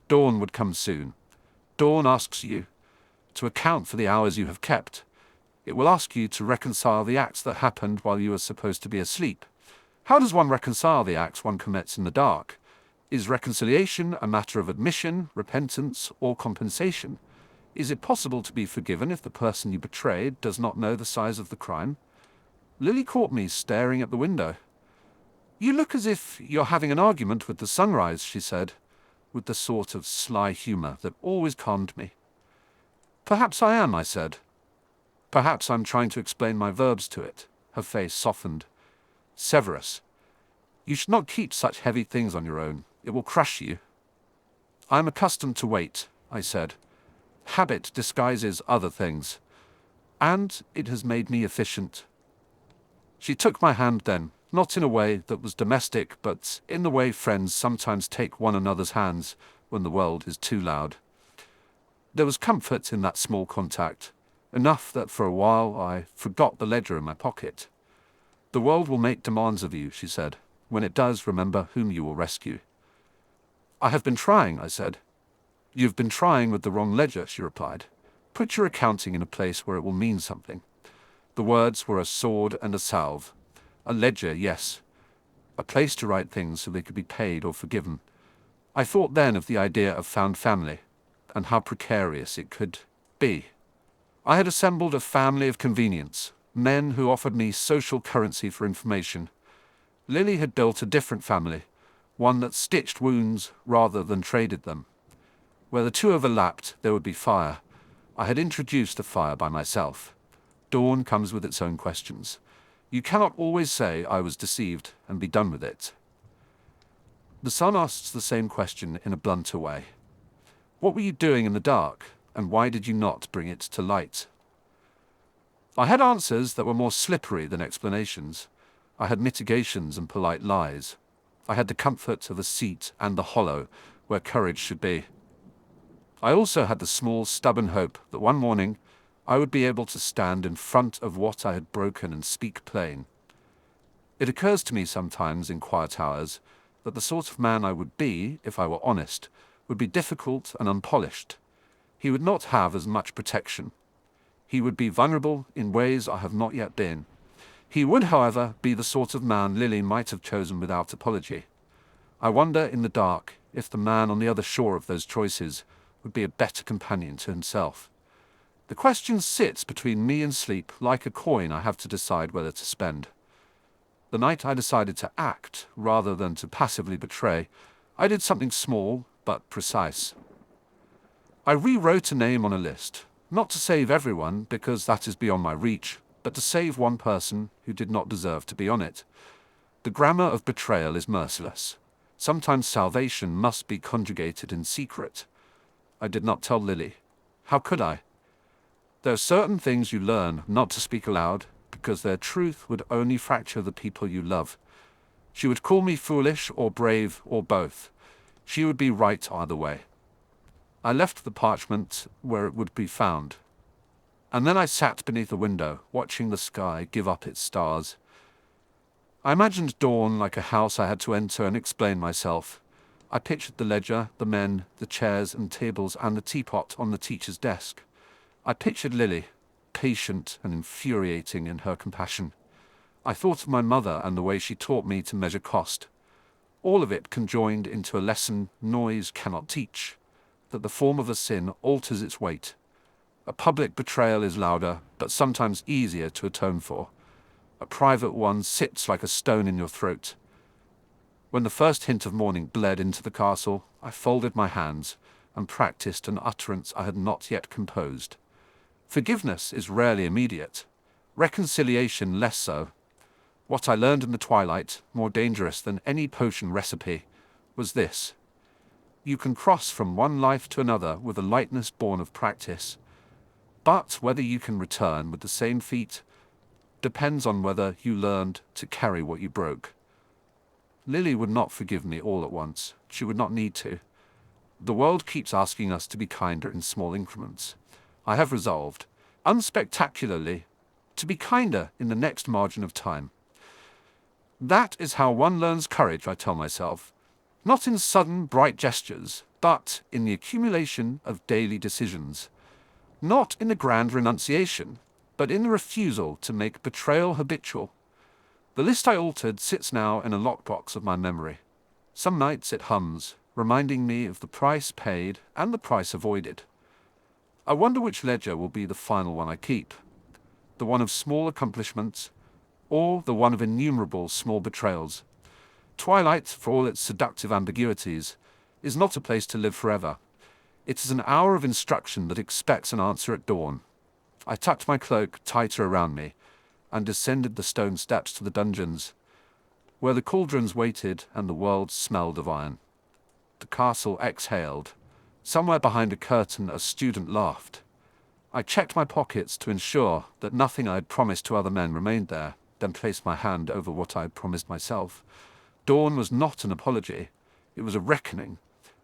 Dawn would come soon. Dawn asks you to account for the hours you have kept. It will ask you to reconcile the acts that happened while you were supposed to be asleep. How does one reconcile the acts one commits in the dark? Is reconciliation a matter of admission, repentance, or compensation? Is it possible to be forgiven if the person you betrayed does not know the size of the crime? Lily caught me staring at the window. "You look as if you're having an argument with the sunrise," she said, with the sort of sly humor that always calmed me. "Perhaps I am," I said. "Perhaps I'm trying to explain my verbs to it." Her face softened. "Severus, you should not keep such heavy things on your own. It will crush you." "I'm accustomed to weight," I said. "Habit disguises other things. And it has made me efficient." She took my hand then, not in a way that was domestic, but in the way friends sometimes take one another's hands when the world is too loud. There was comfort in that small contact, enough that for a while I forgot the ledger in my pocket. "The world will make demands of you," she said. "When it does, remember whom you will rescue." "I have been trying," I said. "You've been trying with the wrong ledger," she replied. "Put your accounting in a place where it will mean something." The words were a sword and a salve. A ledger, yes. A place to write things so they could be paid or forgiven. I thought then of the idea of found family, and how precarious it could be. I had assembled a family of convenience, men who offered me social currency for information. Lily had built a different family, one that stitched wounds rather than traded them. Where the two overlapped, there would be fire. I had introduced the fire by myself. Dawn comes with its own questions. You cannot always say I was deceived and be done with it. The sun asks the same question in a blunter way. What were you doing in the dark, and why did you not bring it to light? I had answers that were more slippery than explanations. I had mitigations and polite lies. I had the comfort of a seat and the hollow where courage should be. I also had the small, stubborn hope that one morning I would be able to stand in front of what I had broken and speak plain. It occurs to me sometimes in quiet hours that the sort of man I would be, if I were honest, would be difficult and unpolished. He would not have as much protection. He would be vulnerable in ways I have not yet been. He would, however, be the sort of man Lily might have chosen without apology. I wonder in the dark if the man on the other shore of those choices would be a better companion to himself. The question sits between me and sleep like a coin I have to decide whether to spend. The night I decided to act rather than to passively betray, I did something small but precise. I rewrote a name on a list, not to save everyone because that is beyond my reach, but to save one person who did not deserve to be on it. The grammar of betrayal is merciless. Sometimes salvation must be conjugated in secret. I did not tell Lily. How could I? There are certain things you learn not to speak aloud, because their truth would only fracture the people you love. She would call me foolish or brave or both. She would be right either way. I left the parchment where it would be found. And then I sat beneath a window, watching the sky give up its stars. I imagined dawn like a house I had to enter and explain myself. I pictured the ledger, the men, the chairs and tables, and the teapot on the teacher's desk. I pictured Lily, patient and infuriating in her compassion. I thought of my mother and the way she taught me to measure cost. All of it conjoined into a lesson noise cannot teach, that the form of a sin alters its weight. A public betrayal is louder, but sometimes easier to atone for. A private one sits like a stone in your throat. When the first hint of morning bled into the castle, I folded my hands and practiced an utterance I had not yet composed. Forgiveness is rarely immediate, reconciliation less so. What I learned in the twilight, more dangerous than any potion recipe, was this: you can cross from one life to another with a lightness born of practice, but whether you can return with the same feet depends on whether you learned to carry what you broke. Lily would not forgive me all at once. She would not need to. The world keeps asking us to be kinder in small increments. I have resolved, unspectacularly, to be kinder in the next margin of time. That is how one learns courage, I tell myself. Not in sudden, bright gestures, but in the accumulation of daily decisions. Not in the grand renunciation, but in the refusal to make betrayal habitual. The list I altered sits now in a lockbox of my memory. Some nights it hums, reminding me of the price paid and the price avoided. I wonder which ledger will be the final one I keep. The one of small accomplishments, or the one of innumerable small betrayals. Twilight, for all its seductive ambiguities, is not a place to live forever. It is an hour of instruction that expects an answer at dawn. I tucked my cloak tighter around me and descended the stone steps to the dungeons, where the cauldrons waited and the world smelled of iron. The castle exhaled. Somewhere behind a curtain a student laughed. I checked my pockets to ensure that nothing I had promised to other men remained there, then placed my hand over what I had promised myself. Dawn was not an apology. It was a reckoning.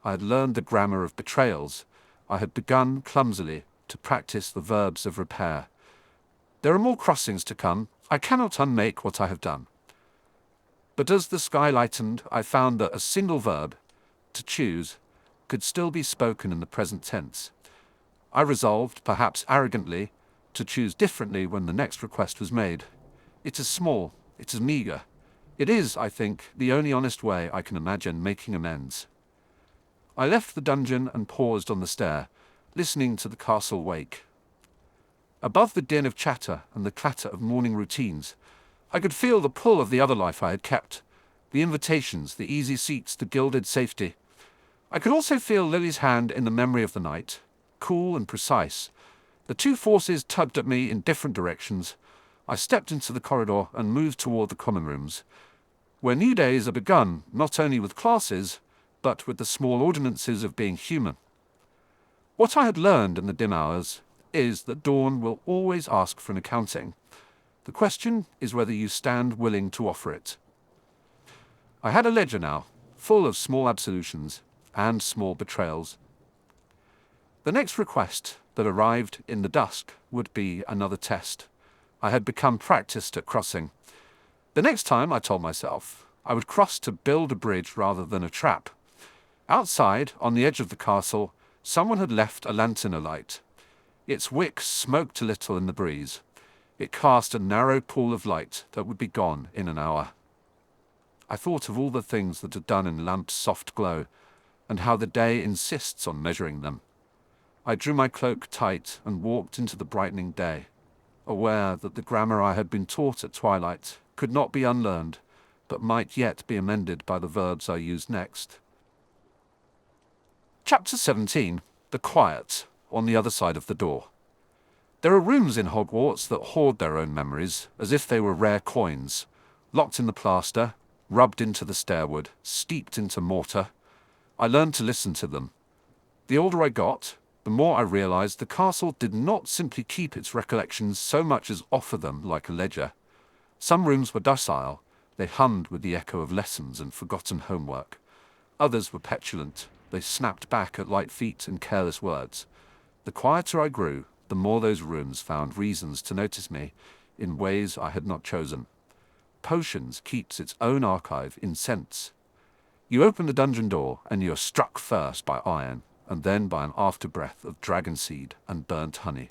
I had learned the grammar of betrayals. I had begun, clumsily, to practice the verbs of repair. There are more crossings to come. I cannot unmake what I have done. But as the sky lightened, I found that a single verb, to choose, could still be spoken in the present tense. I resolved, perhaps arrogantly, to choose differently when the next request was made. It is small, it is meagre. It is, I think, the only honest way I can imagine making amends. I left the dungeon and paused on the stair, listening to the castle wake. Above the din of chatter and the clatter of morning routines, I could feel the pull of the other life I had kept, the invitations, the easy seats, the gilded safety. I could also feel Lily's hand in the memory of the night, cool and precise. The two forces tugged at me in different directions. I stepped into the corridor and moved toward the common rooms, where new days are begun not only with classes, but with the small ordinances of being human. What I had learned in the dim hours is that dawn will always ask for an accounting. The question is whether you stand willing to offer it. I had a ledger now, full of small absolutions and small betrayals. The next request that arrived in the dusk would be another test. I had become practiced at crossing. The next time, I told myself, I would cross to build a bridge rather than a trap. Outside, on the edge of the castle, someone had left a lantern alight. Its wick smoked a little in the breeze. It cast a narrow pool of light that would be gone in an hour. I thought of all the things that are done in lamps' soft glow, and how the day insists on measuring them. I drew my cloak tight and walked into the brightening day, aware that the grammar I had been taught at twilight could not be unlearned, but might yet be amended by the verbs I used next. Chapter 17. The Quiet on the Other Side of the Door. There are rooms in Hogwarts that hoard their own memories, as if they were rare coins, locked in the plaster, rubbed into the stairwood, steeped into mortar. I learned to listen to them. The older I got, the more I realized the castle did not simply keep its recollections so much as offer them like a ledger. Some rooms were docile. They hummed with the echo of lessons and forgotten homework. Others were petulant. They snapped back at light feet and careless words. The quieter I grew, the more those rooms found reasons to notice me in ways I had not chosen. Potions keeps its own archive in scents. You open the dungeon door and you are struck first by iron, and then by an afterbreath of dragon seed and burnt honey.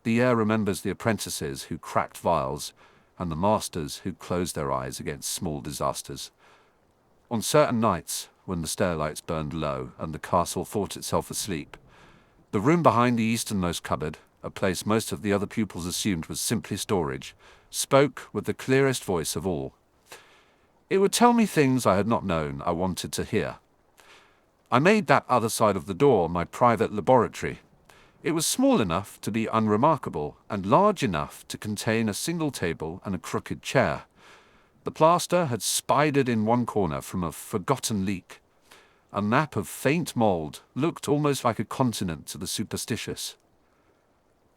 The air remembers the apprentices who cracked vials, and the masters who closed their eyes against small disasters. On certain nights, when the stairlights burned low and the castle thought itself asleep, the room behind the easternmost cupboard, a place most of the other pupils assumed was simply storage, spoke with the clearest voice of all. It would tell me things I had not known I wanted to hear. I made that other side of the door my private laboratory. It was small enough to be unremarkable and large enough to contain a single table and a crooked chair. The plaster had spidered in one corner from a forgotten leak. A map of faint mould looked almost like a continent to the superstitious.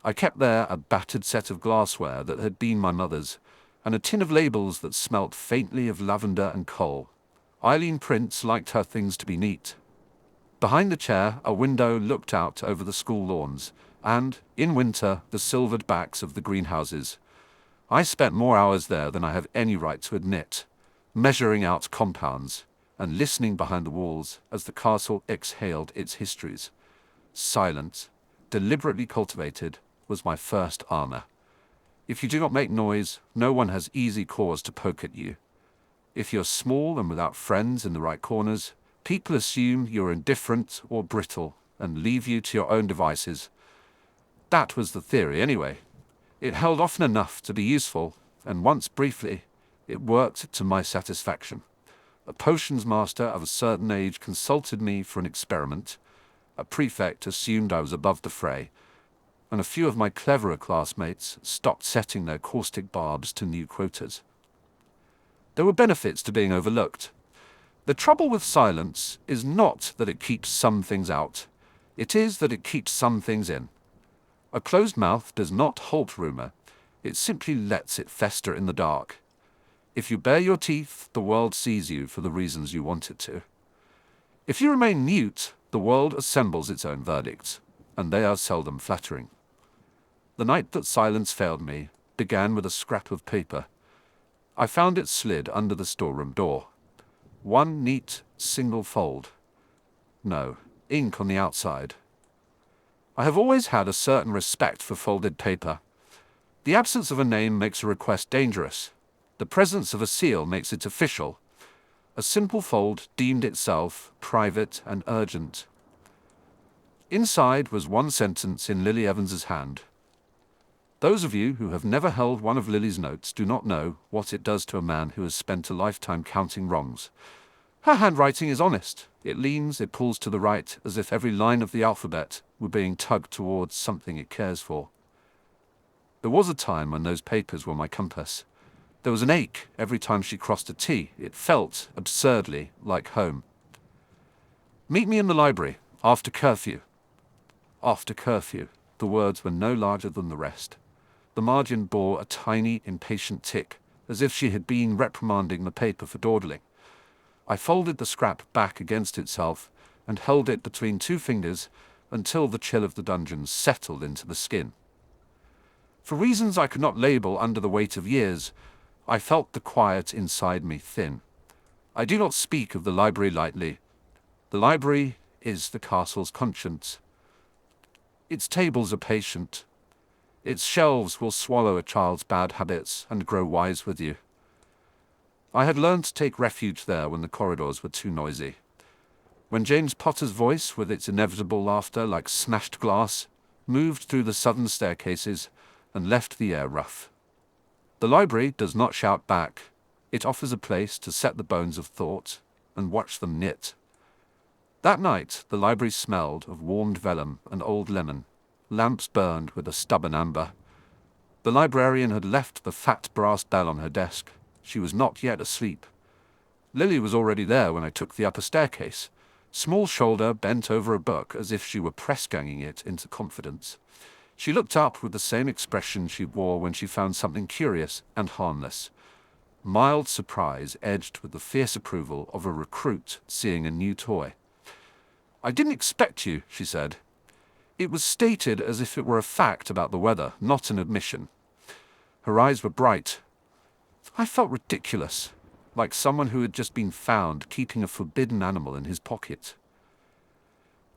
I kept there a battered set of glassware that had been my mother's, and a tin of labels that smelt faintly of lavender and coal. Eileen Prince liked her things to be neat. Behind the chair, a window looked out over the school lawns, and, in winter, the silvered backs of the greenhouses. I spent more hours there than I have any right to admit, measuring out compounds, and listening behind the walls as the castle exhaled its histories. Silence, deliberately cultivated, was my first armor. If you do not make noise, no one has easy cause to poke at you. If you're small and without friends in the right corners, people assume you're indifferent or brittle and leave you to your own devices. That was the theory anyway. It held often enough to be useful, and once briefly, it worked to my satisfaction. A potions master of a certain age consulted me for an experiment. A prefect assumed I was above the fray, and a few of my cleverer classmates stopped setting their caustic barbs to new quotas. There were benefits to being overlooked. The trouble with silence is not that it keeps some things out. It is that it keeps some things in. A closed mouth does not halt rumor. It simply lets it fester in the dark. If you bare your teeth, the world sees you for the reasons you want it to. If you remain mute, the world assembles its own verdicts, and they are seldom flattering. The night that silence failed me began with a scrap of paper. I found it slid under the storeroom door. One neat, single fold. No, ink on the outside. I have always had a certain respect for folded paper. The absence of a name makes a request dangerous. The presence of a seal makes it official. A simple fold deemed itself private and urgent. Inside was one sentence in Lily Evans's hand. Those of you who have never held one of Lily's notes do not know what it does to a man who has spent a lifetime counting wrongs. Her handwriting is honest. It leans, it pulls to the right, as if every line of the alphabet were being tugged towards something it cares for. There was a time when those papers were my compass. There was an ache every time she crossed a T. It felt, absurdly, like home. Meet me in the library, after curfew. After curfew. The words were no larger than the rest. The margin bore a tiny, impatient tick, as if she had been reprimanding the paper for dawdling. I folded the scrap back against itself and held it between two fingers until the chill of the dungeon settled into the skin. For reasons I could not label under the weight of years, I felt the quiet inside me thin. I do not speak of the library lightly. The library is the castle's conscience. Its tables are patient. Its shelves will swallow a child's bad habits and grow wise with you. I had learned to take refuge there when the corridors were too noisy. When James Potter's voice, with its inevitable laughter like smashed glass, moved through the southern staircases and left the air rough. The library does not shout back. It offers a place to set the bones of thought and watch them knit. That night, the library smelled of warmed vellum and old lemon. Lamps burned with a stubborn amber. The librarian had left the fat brass bell on her desk. She was not yet asleep. Lily was already there when I took the upper staircase, small shoulder bent over a book as if she were press-ganging it into confidence. She looked up with the same expression she wore when she found something curious and harmless. Mild surprise edged with the fierce approval of a recruit seeing a new toy. "I didn't expect you," she said. It was stated as if it were a fact about the weather, not an admission. Her eyes were bright. I felt ridiculous, like someone who had just been found keeping a forbidden animal in his pocket.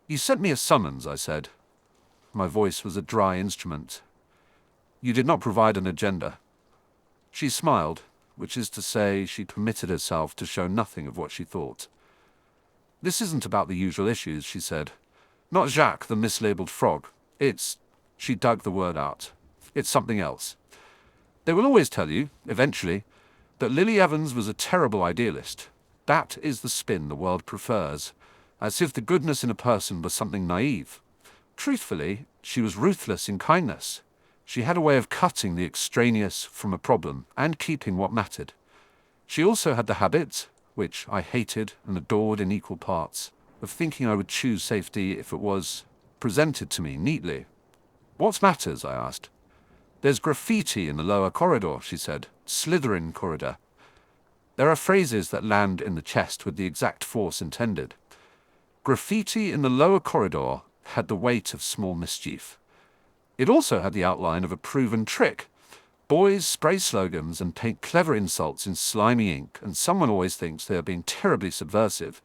"You sent me a summons," I said. My voice was a dry instrument. You did not provide an agenda. She smiled, which is to say she permitted herself to show nothing of what she thought. This isn't about the usual issues, she said. Not Jacques the mislabeled frog. She dug the word out. It's something else. They will always tell you, eventually, that Lily Evans was a terrible idealist. That is the spin the world prefers, as if the goodness in a person was something naive. Truthfully, she was ruthless in kindness. She had a way of cutting the extraneous from a problem and keeping what mattered. She also had the habit, which I hated and adored in equal parts, of thinking I would choose safety if it was presented to me neatly. What matters? I asked. There's graffiti in the lower corridor, she said. Slytherin corridor. There are phrases that land in the chest with the exact force intended. Graffiti in the lower corridor had the weight of small mischief. It also had the outline of a proven trick. Boys spray slogans and paint clever insults in slimy ink, and someone always thinks they are being terribly subversive.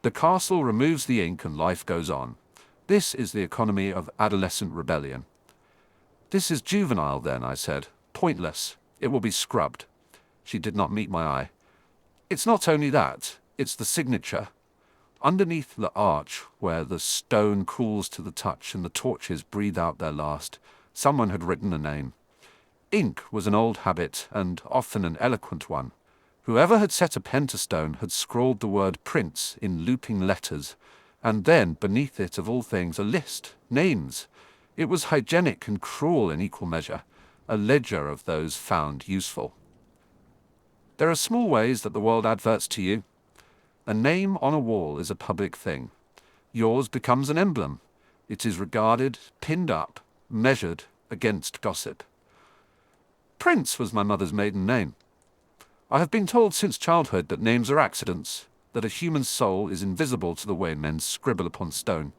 The castle removes the ink and life goes on. This is the economy of adolescent rebellion. This is juvenile then, I said. Pointless. It will be scrubbed. She did not meet my eye. It's not only that, it's the signature. Underneath the arch, where the stone cools to the touch and the torches breathe out their last, someone had written a name. Ink was an old habit, and often an eloquent one. Whoever had set a pen to stone had scrawled the word Prince in looping letters, and then, beneath it of all things, a list, names. It was hygienic and cruel in equal measure, a ledger of those found useful. There are small ways that the world adverts to you. A name on a wall is a public thing. Yours becomes an emblem. It is regarded, pinned up, measured against gossip. Prince was my mother's maiden name. I have been told since childhood that names are accidents, that a human soul is invisible to the way men scribble upon stone.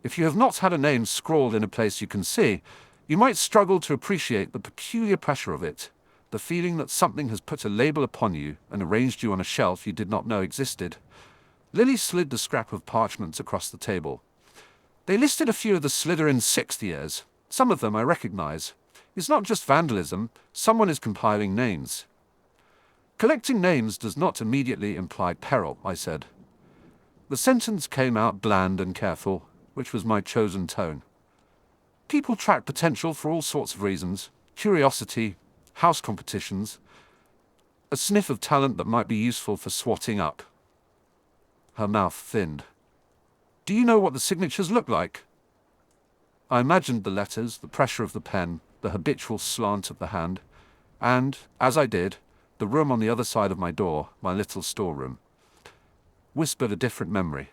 If you have not had a name scrawled in a place you can see, you might struggle to appreciate the peculiar pressure of it, the feeling that something has put a label upon you and arranged you on a shelf you did not know existed. Lily slid the scrap of parchment across the table. They listed a few of the Slytherin's 6th years. Some of them I recognize. It's not just vandalism. Someone is compiling names. Collecting names does not immediately imply peril, I said. The sentence came out bland and careful, which was my chosen tone. People track potential for all sorts of reasons. Curiosity, house competitions, a sniff of talent that might be useful for swatting up. Her mouth thinned. Do you know what the signatures look like? I imagined the letters, the pressure of the pen, the habitual slant of the hand, and, as I did, the room on the other side of my door, my little storeroom, whispered a different memory.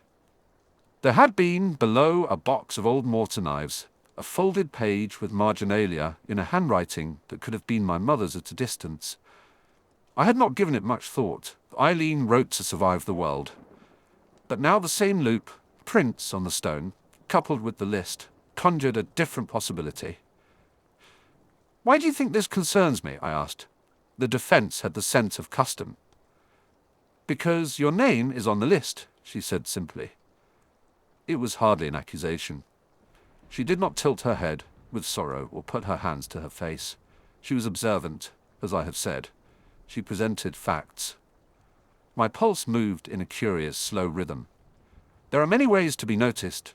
There had been, below, a box of old mortar knives, a folded page with marginalia in a handwriting that could have been my mother's at a distance. I had not given it much thought. Eileen wrote to survive the world. But now the same loop, Prince on the stone, coupled with the list, conjured a different possibility. Why do you think this concerns me? I asked. The defense had the sense of custom. Because your name is on the list, she said simply. It was hardly an accusation. She did not tilt her head with sorrow or put her hands to her face. She was observant, as I have said. She presented facts. My pulse moved in a curious, slow rhythm. There are many ways to be noticed.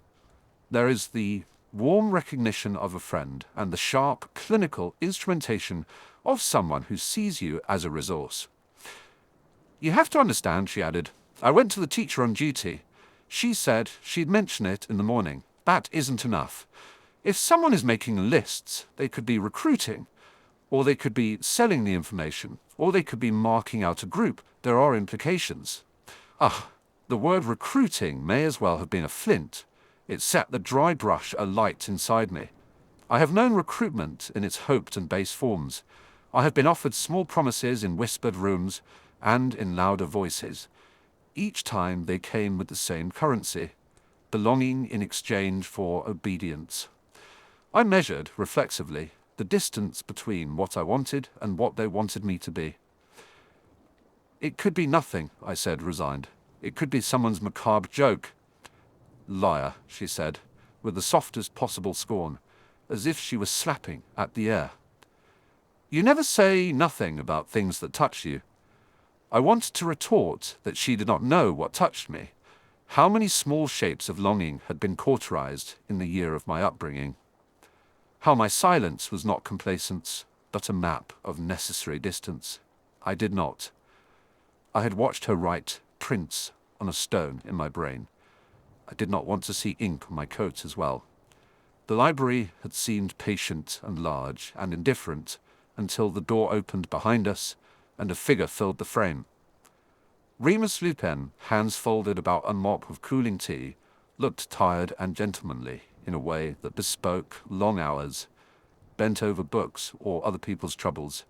There is the warm recognition of a friend and the sharp, clinical instrumentation of someone who sees you as a resource. You have to understand, she added. I went to the teacher on duty. She said she'd mention it in the morning. That isn't enough. If someone is making lists, they could be recruiting, or they could be selling the information, or they could be marking out a group. There are implications. The word recruiting may as well have been a flint. It set the dry brush alight inside me. I have known recruitment in its hoped and base forms. I have been offered small promises in whispered rooms and in louder voices. Each time they came with the same currency, belonging in exchange for obedience. I measured, reflexively, the distance between what I wanted and what they wanted me to be. It could be nothing, I said, resigned. It could be someone's macabre joke. Liar, she said, with the softest possible scorn. as if she was slapping at the air. "You never say nothing about things that touch you." I wanted to retort that she did not know what touched me. How many small shapes of longing had been cauterized in the year of my upbringing? How my silence was not complacence, but a map of necessary distance. I did not. I had watched her write "Prince" on a stone in my brain. I did not want to see ink on my coat as well. The library had seemed patient and large and indifferent until the door opened behind us and a figure filled the frame. Remus Lupin, hands folded about a mop of cooling tea, looked tired and gentlemanly in a way that bespoke long hours, bent over books or other people's troubles.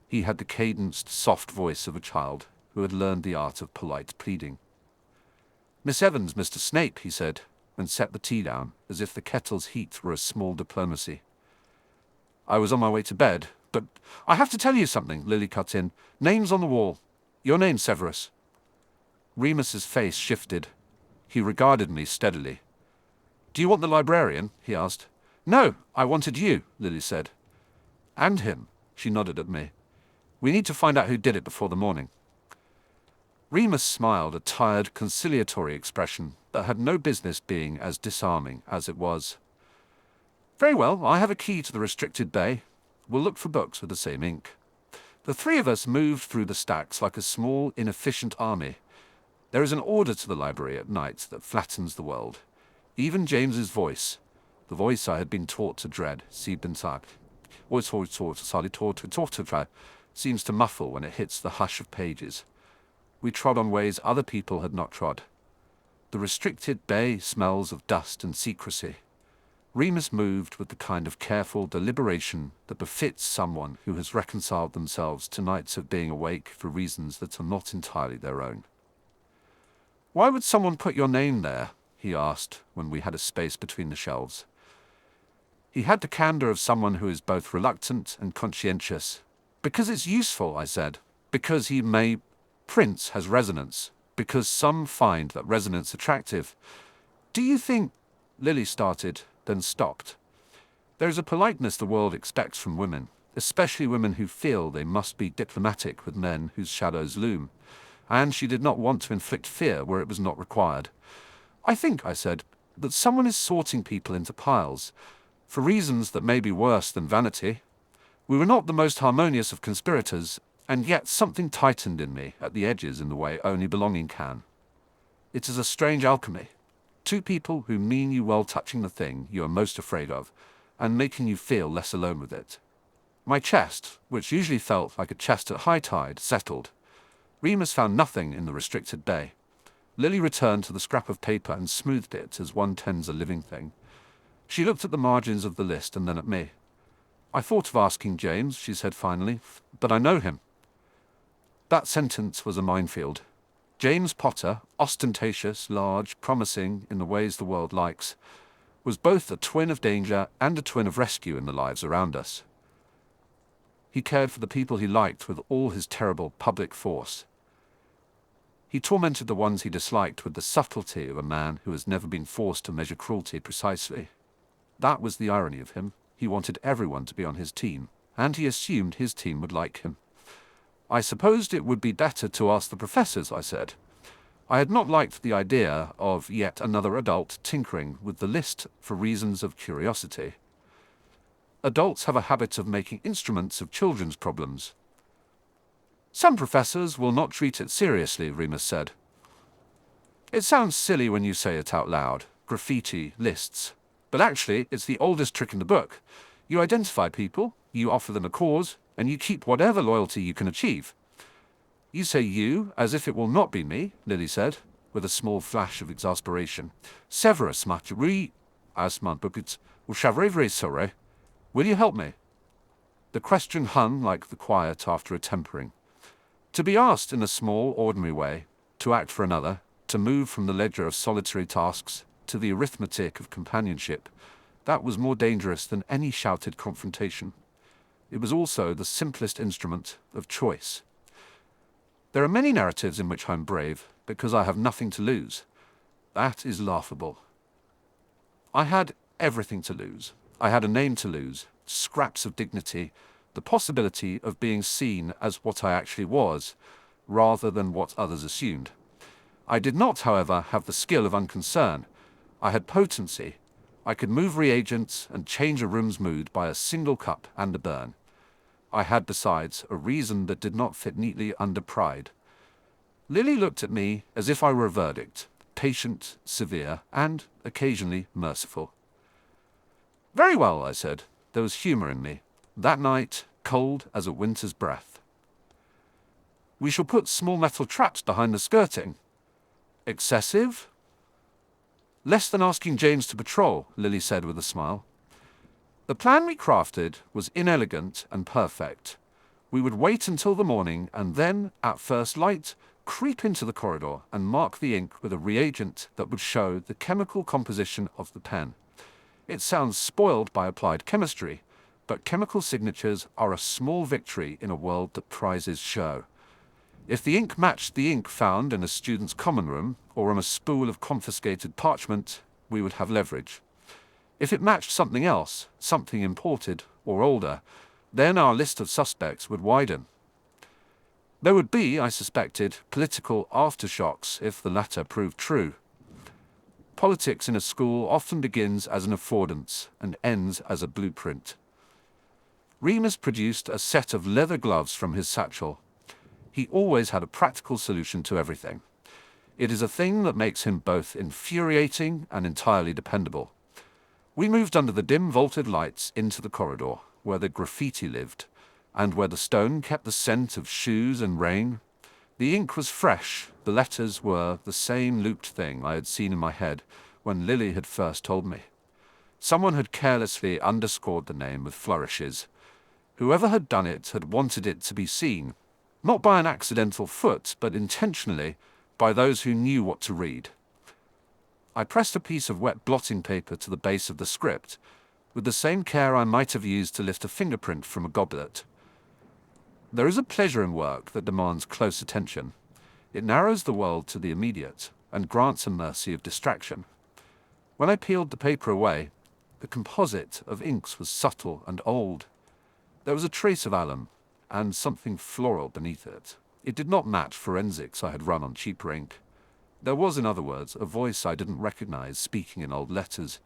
He had the cadenced, soft voice of a child who had learned the art of polite pleading. "Miss Evans, Mr. Snape," he said, and set the tea down, as if the kettle's heat were a small diplomacy. I was on my way to bed, but "I have to tell you something," Lily cut in. "Names on the wall. Your name, Severus." Remus's face shifted. He regarded me steadily. "Do you want the librarian?" he asked. "No, I wanted you," Lily said. "And him," she nodded at me. "We need to find out who did it before the morning." Remus smiled, a tired, conciliatory expression that had no business being as disarming as it was. "Very well, I have a key to the restricted bay. We'll look for books with the same ink." The three of us moved through the stacks like a small, inefficient army. There is an order to the library at night that flattens the world. Even James's voice, the voice I had been taught to dread, seems to muffle when it hits the hush of pages. We trod on ways other people had not trod. The restricted bay smells of dust and secrecy. Remus moved with the kind of careful deliberation that befits someone who has reconciled themselves to nights of being awake for reasons that are not entirely their own. "Why would someone put your name there?" he asked when we had a space between the shelves. He had the candor of someone who is both reluctant and conscientious. "Because it's useful," I said. "Because he may... Prince has resonance. Because some find that resonance attractive. Do you think..." Lily started, then stopped. There is a politeness the world expects from women, especially women who feel they must be diplomatic with men whose shadows loom, and she did not want to inflict fear where it was not required. "I think," I said, "that someone is sorting people into piles, for reasons that may be worse than vanity. We were not the most harmonious of conspirators, and yet something tightened in me at the edges in the way only belonging can. It is a strange alchemy. Two people who mean you well touching the thing you are most afraid of, and making you feel less alone with it." My chest, which usually felt like a chest at high tide, settled. Remus found nothing in the restricted bay. Lily returned to the scrap of paper and smoothed it as one tends a living thing. She looked at the margins of the list and then at me. "I thought of asking James," she said finally, "but I know him." That sentence was a minefield. James Potter, ostentatious, large, promising in the ways the world likes, was both a twin of danger and a twin of rescue in the lives around us. He cared for the people he liked with all his terrible public force. He tormented the ones he disliked with the subtlety of a man who has never been forced to measure cruelty precisely. That was the irony of him. He wanted everyone to be on his team, and he assumed his team would like him. "I supposed it would be better to ask the professors," I said. I had not liked the idea of yet another adult tinkering with the list for reasons of curiosity. Adults have a habit of making instruments of children's problems. "Some professors will not treat it seriously," Remus said. "It sounds silly when you say it out loud, graffiti, lists. But actually, it's the oldest trick in the book. You identify people, you offer them a cause, and you keep whatever loyalty you can achieve." "You say you, as if it will not be me," Lily said, with a small flash of exasperation. "Severus Maturi, will you help me?" The question hung like the quiet after a tempering. To be asked in a small, ordinary way, to act for another, to move from the ledger of solitary tasks to the arithmetic of companionship, that was more dangerous than any shouted confrontation. It was also the simplest instrument of choice. There are many narratives in which I'm brave because I have nothing to lose. That is laughable. I had everything to lose. I had a name to lose, scraps of dignity, the possibility of being seen as what I actually was, rather than what others assumed. I did not, however, have the skill of unconcern. I had potency. I could move reagents and change a room's mood by a single cup and a burn. I had, besides, a reason that did not fit neatly under pride. Lily looked at me as if I were a verdict, patient, severe, and, occasionally, merciful. "Very well," I said. There was humor in me. That night, cold as a winter's breath. "We shall put small metal traps behind the skirting." "Excessive?" "Less than asking James to patrol," Lily said with a smile. The plan we crafted was inelegant and perfect. We would wait until the morning and then, at first light, creep into the corridor and mark the ink with a reagent that would show the chemical composition of the pen. It sounds spoiled by applied chemistry, but chemical signatures are a small victory in a world that prizes show. If the ink matched the ink found in a student's common room or on a spool of confiscated parchment, we would have leverage. If it matched something else, something imported or older, then our list of suspects would widen. There would be, I suspected, political aftershocks if the latter proved true. Politics in a school often begins as an affordance and ends as a blueprint. Remus produced a set of leather gloves from his satchel. He always had a practical solution to everything. It is a thing that makes him both infuriating and entirely dependable. We moved under the dim vaulted lights into the corridor, where the graffiti lived, and where the stone kept the scent of shoes and rain. The ink was fresh, the letters were the same looped thing I had seen in my head when Lily had first told me. Someone had carelessly underscored the name with flourishes. Whoever had done it had wanted it to be seen, not by an accidental foot, but intentionally, by those who knew what to read. I pressed a piece of wet blotting paper to the base of the script, with the same care I might have used to lift a fingerprint from a goblet. There is a pleasure in work that demands close attention. It narrows the world to the immediate, and grants a mercy of distraction. When I peeled the paper away, the composite of inks was subtle and old. There was a trace of alum, and something floral beneath it. It did not match forensics I had run on cheaper ink. There was, in other words, a voice I didn't recognize speaking in old letters.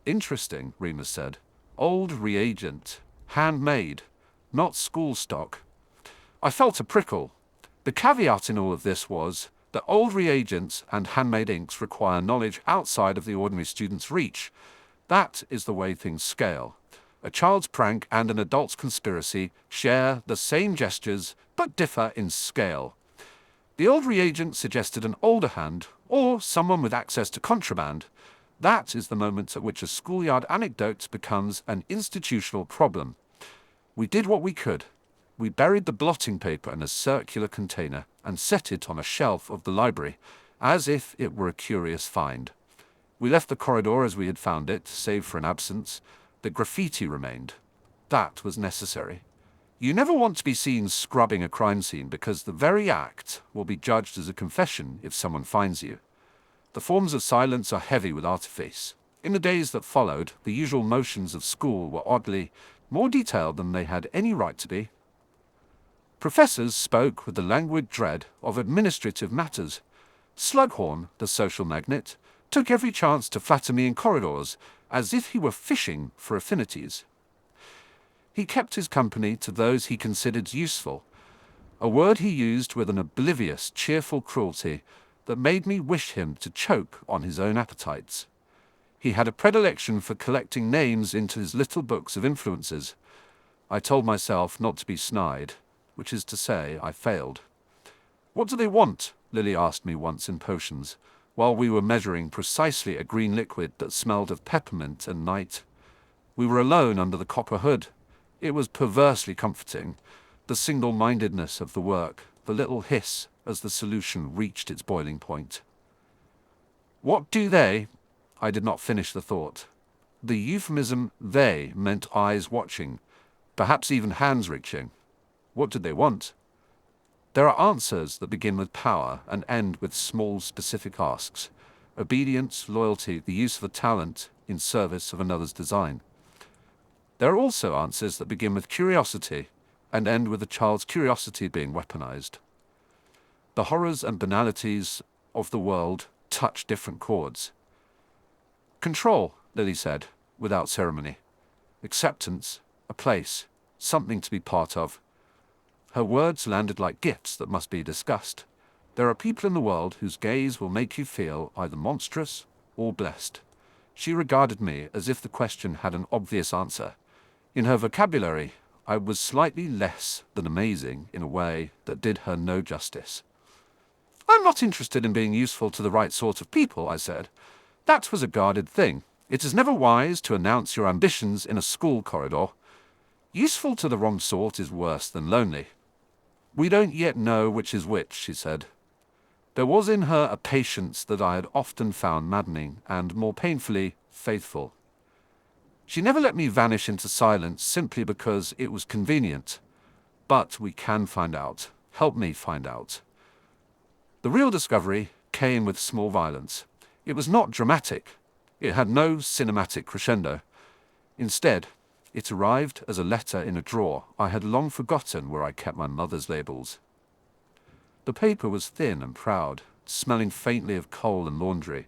"Interesting," Remus said. "Old reagent. Handmade. Not school stock." I felt a prickle. The caveat in all of this was that old reagents and handmade inks require knowledge outside of the ordinary student's reach. That is the way things scale. A child's prank and an adult's conspiracy share the same gestures, but differ in scale. The old reagent suggested an older hand, or someone with access to contraband. That is the moment at which a schoolyard anecdote becomes an institutional problem. We did what we could. We buried the blotting paper in a circular container and set it on a shelf of the library, as if it were a curious find. We left the corridor as we had found it, save for an absence. The graffiti remained. That was necessary. You never want to be seen scrubbing a crime scene because the very act will be judged as a confession if someone finds you. The forms of silence are heavy with artifice. In the days that followed, the usual motions of school were oddly more detailed than they had any right to be. Professors spoke with the languid dread of administrative matters. Slughorn, the social magnate, took every chance to flatter me in corridors, as if he were fishing for affinities. He kept his company to those he considered useful, a word he used with an oblivious, cheerful cruelty that made me wish him to choke on his own appetites. He had a predilection for collecting names into his little books of influences. I told myself not to be snide, which is to say, I failed. "What do they want?" Lily asked me once in potions, while we were measuring precisely a green liquid that smelled of peppermint and night. We were alone under the copper hood. It was perversely comforting, the single-mindedness of the work, the little hiss as the solution reached its boiling point. "What do they?" I did not finish the thought. The euphemism "they" meant eyes watching, perhaps even hands reaching. What did they want? There are answers that begin with power and end with small specific asks. Obedience, loyalty, the use of a talent in service of another's design. There are also answers that begin with curiosity and end with a child's curiosity being weaponized. The horrors and banalities of the world touch different chords. Control, Lily said, without ceremony. Acceptance, a place, something to be part of. Her words landed like gifts that must be discussed. There are people in the world whose gaze will make you feel either monstrous or blessed. She regarded me as if the question had an obvious answer. In her vocabulary, I was slightly less than amazing in a way that did her no justice. I'm not interested in being useful to the right sort of people, I said. That was a guarded thing. It is never wise to announce your ambitions in a school corridor. Useful to the wrong sort is worse than lonely. We don't yet know which is which, she said. There was in her a patience that I had often found maddening and, more painfully, faithful. She never let me vanish into silence simply because it was convenient. But we can find out. Help me find out. The real discovery came with small violence. It was not dramatic. It had no cinematic crescendo. Instead, it arrived as a letter in a drawer I had long forgotten where I kept my mother's labels. The paper was thin and proud, smelling faintly of coal and laundry.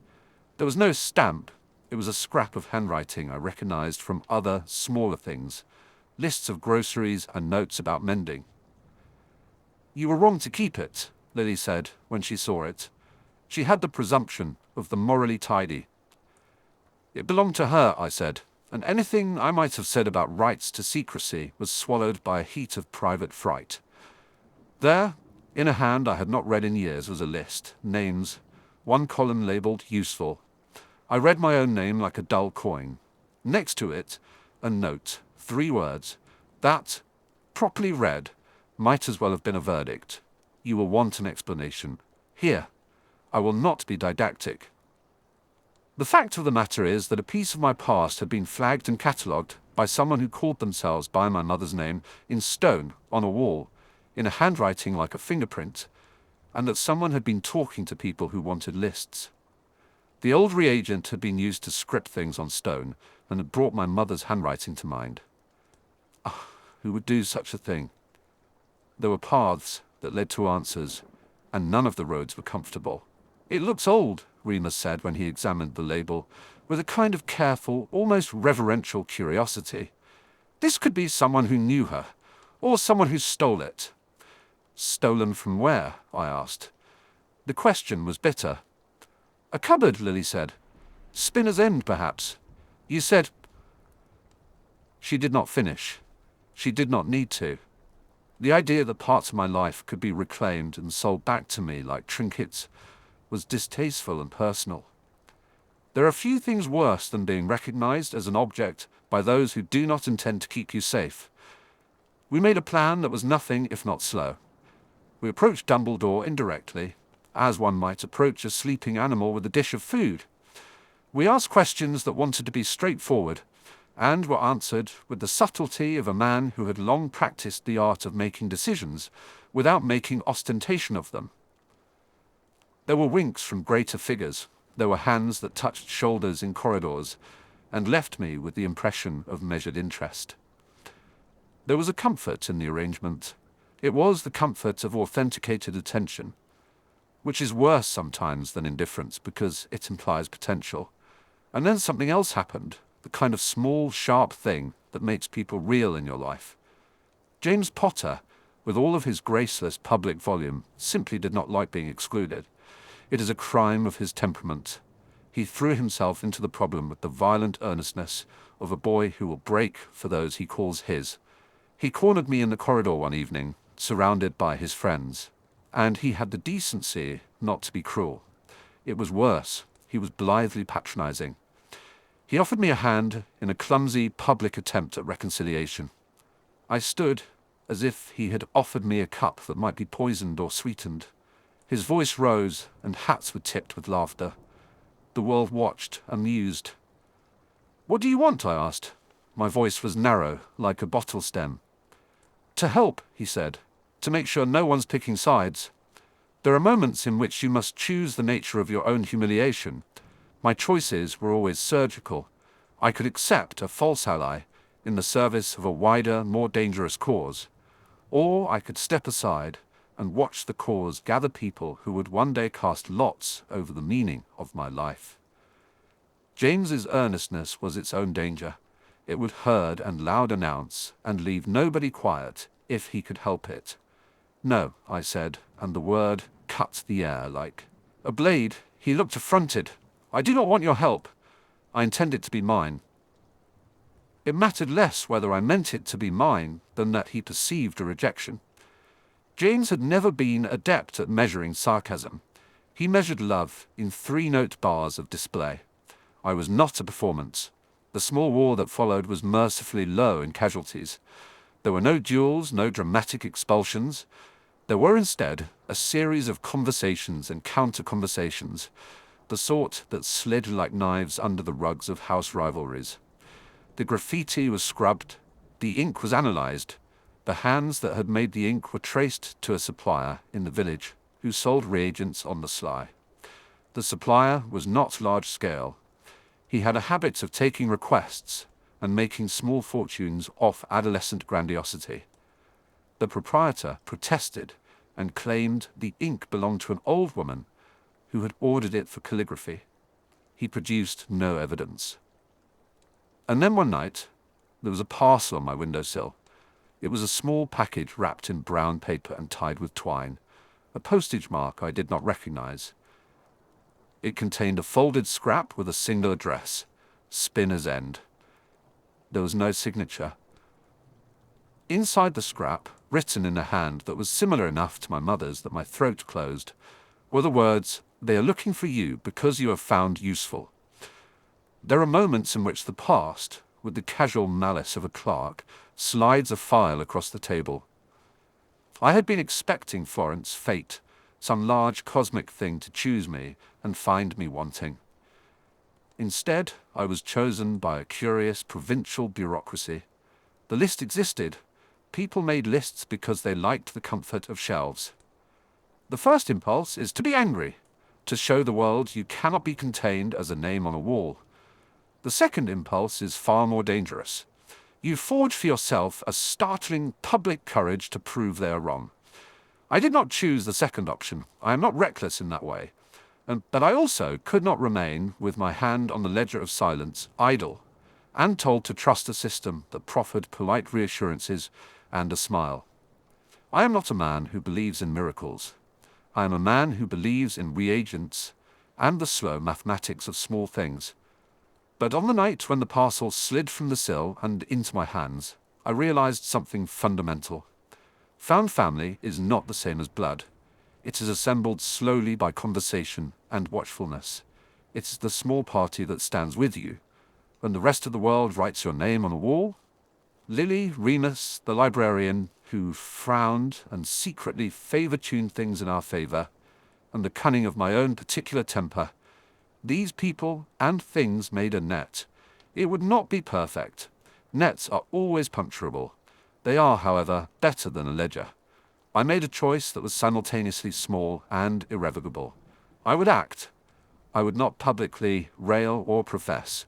There was no stamp. It was a scrap of handwriting I recognized from other, smaller things, lists of groceries and notes about mending. You were wrong to keep it, Lily said when she saw it. She had the presumption of the morally tidy. It belonged to her, I said, and anything I might have said about rights to secrecy was swallowed by a heat of private fright. There, in a hand I had not read in years, was a list, names, one column labelled useful. I read my own name like a dull coin. Next to it, a note, 3 words. That, properly read, might as well have been a verdict. You will want an explanation. Here, I will not be didactic. The fact of the matter is that a piece of my past had been flagged and catalogued by someone who called themselves by my mother's name in stone on a wall, in a handwriting like a fingerprint, and that someone had been talking to people who wanted lists. The old reagent had been used to script things on stone and had brought my mother's handwriting to mind. Who would do such a thing? There were paths that led to answers, and none of the roads were comfortable. It looks old, Remus said when he examined the label, with a kind of careful, almost reverential curiosity. This could be someone who knew her, or someone who stole it. Stolen from where? I asked. The question was bitter. A cupboard, Lily said. Spinner's End, perhaps. You said... She did not finish. She did not need to. The idea that parts of my life could be reclaimed and sold back to me like trinkets was distasteful and personal. There are few things worse than being recognized as an object by those who do not intend to keep you safe. We made a plan that was nothing if not slow. We approached Dumbledore indirectly, as one might approach a sleeping animal with a dish of food. We asked questions that wanted to be straightforward, and were answered with the subtlety of a man who had long practiced the art of making decisions without making ostentation of them. There were winks from greater figures. There were hands that touched shoulders in corridors, and left me with the impression of measured interest. There was a comfort in the arrangement. It was the comfort of authenticated attention, which is worse sometimes than indifference because it implies potential. And then something else happened, the kind of small, sharp thing that makes people real in your life. James Potter, with all of his graceless public volume, simply did not like being excluded. It is a crime of his temperament. He threw himself into the problem with the violent earnestness of a boy who will break for those he calls his. He cornered me in the corridor one evening, surrounded by his friends, and he had the decency not to be cruel. It was worse. He was blithely patronizing. He offered me a hand in a clumsy public attempt at reconciliation. I stood as if he had offered me a cup that might be poisoned or sweetened. His voice rose, and hats were tipped with laughter. The world watched, amused. "What do you want?" I asked. My voice was narrow, like a bottle stem. "To help," he said, "to make sure no one's picking sides. There are moments in which you must choose the nature of your own humiliation. My choices were always surgical. I could accept a false ally in the service of a wider, more dangerous cause, or I could step aside and watch the cause gather people who would one day cast lots over the meaning of my life. James's earnestness was its own danger. It would herd and loud announce and leave nobody quiet if he could help it. No, I said, and the word cut the air like a blade. He looked affronted. I do not want your help. I intend it to be mine. It mattered less whether I meant it to be mine than that he perceived a rejection. James had never been adept at measuring sarcasm. He measured love in 3-note bars of display. I was not a performance. The small war that followed was mercifully low in casualties. There were no duels, no dramatic expulsions. There were instead a series of conversations and counter-conversations, the sort that slid like knives under the rugs of house rivalries. The graffiti was scrubbed, the ink was analyzed. The hands that had made the ink were traced to a supplier in the village who sold reagents on the sly. The supplier was not large-scale. He had a habit of taking requests and making small fortunes off adolescent grandiosity. The proprietor protested and claimed the ink belonged to an old woman who had ordered it for calligraphy. He produced no evidence. And then one night, there was a parcel on my windowsill. It was a small package wrapped in brown paper and tied with twine, a postage mark I did not recognize. It contained a folded scrap with a single address, Spinner's End. There was no signature. Inside the scrap, written in a hand that was similar enough to my mother's that my throat closed, were the words, "They are looking for you because you are found useful." There are moments in which the past, with the casual malice of a clerk, slides a file across the table. I had been expecting Florence fate, some large cosmic thing to choose me and find me wanting. Instead, I was chosen by a curious provincial bureaucracy. The list existed. People made lists because they liked the comfort of shelves. The first impulse is to be angry, to show the world you cannot be contained as a name on a wall. The second impulse is far more dangerous. You forge for yourself a startling public courage to prove they are wrong. I did not choose the second option. I am not reckless in that way. But I also could not remain, with my hand on the ledger of silence, idle, and told to trust a system that proffered polite reassurances and a smile. I am not a man who believes in miracles. I am a man who believes in reagents and the slow mathematics of small things. But on the night when the parcel slid from the sill and into my hands, I realized something fundamental. Found family is not the same as blood. It is assembled slowly by conversation and watchfulness. It is the small party that stands with you when the rest of the world writes your name on a wall. Lily, Remus, the librarian, who frowned and secretly favor-tuned things in our favor, and the cunning of my own particular temper, these people and things made a net. It would not be perfect. Nets are always puncturable. They are, however, better than a ledger. I made a choice that was simultaneously small and irrevocable. I would act. I would not publicly rail or profess.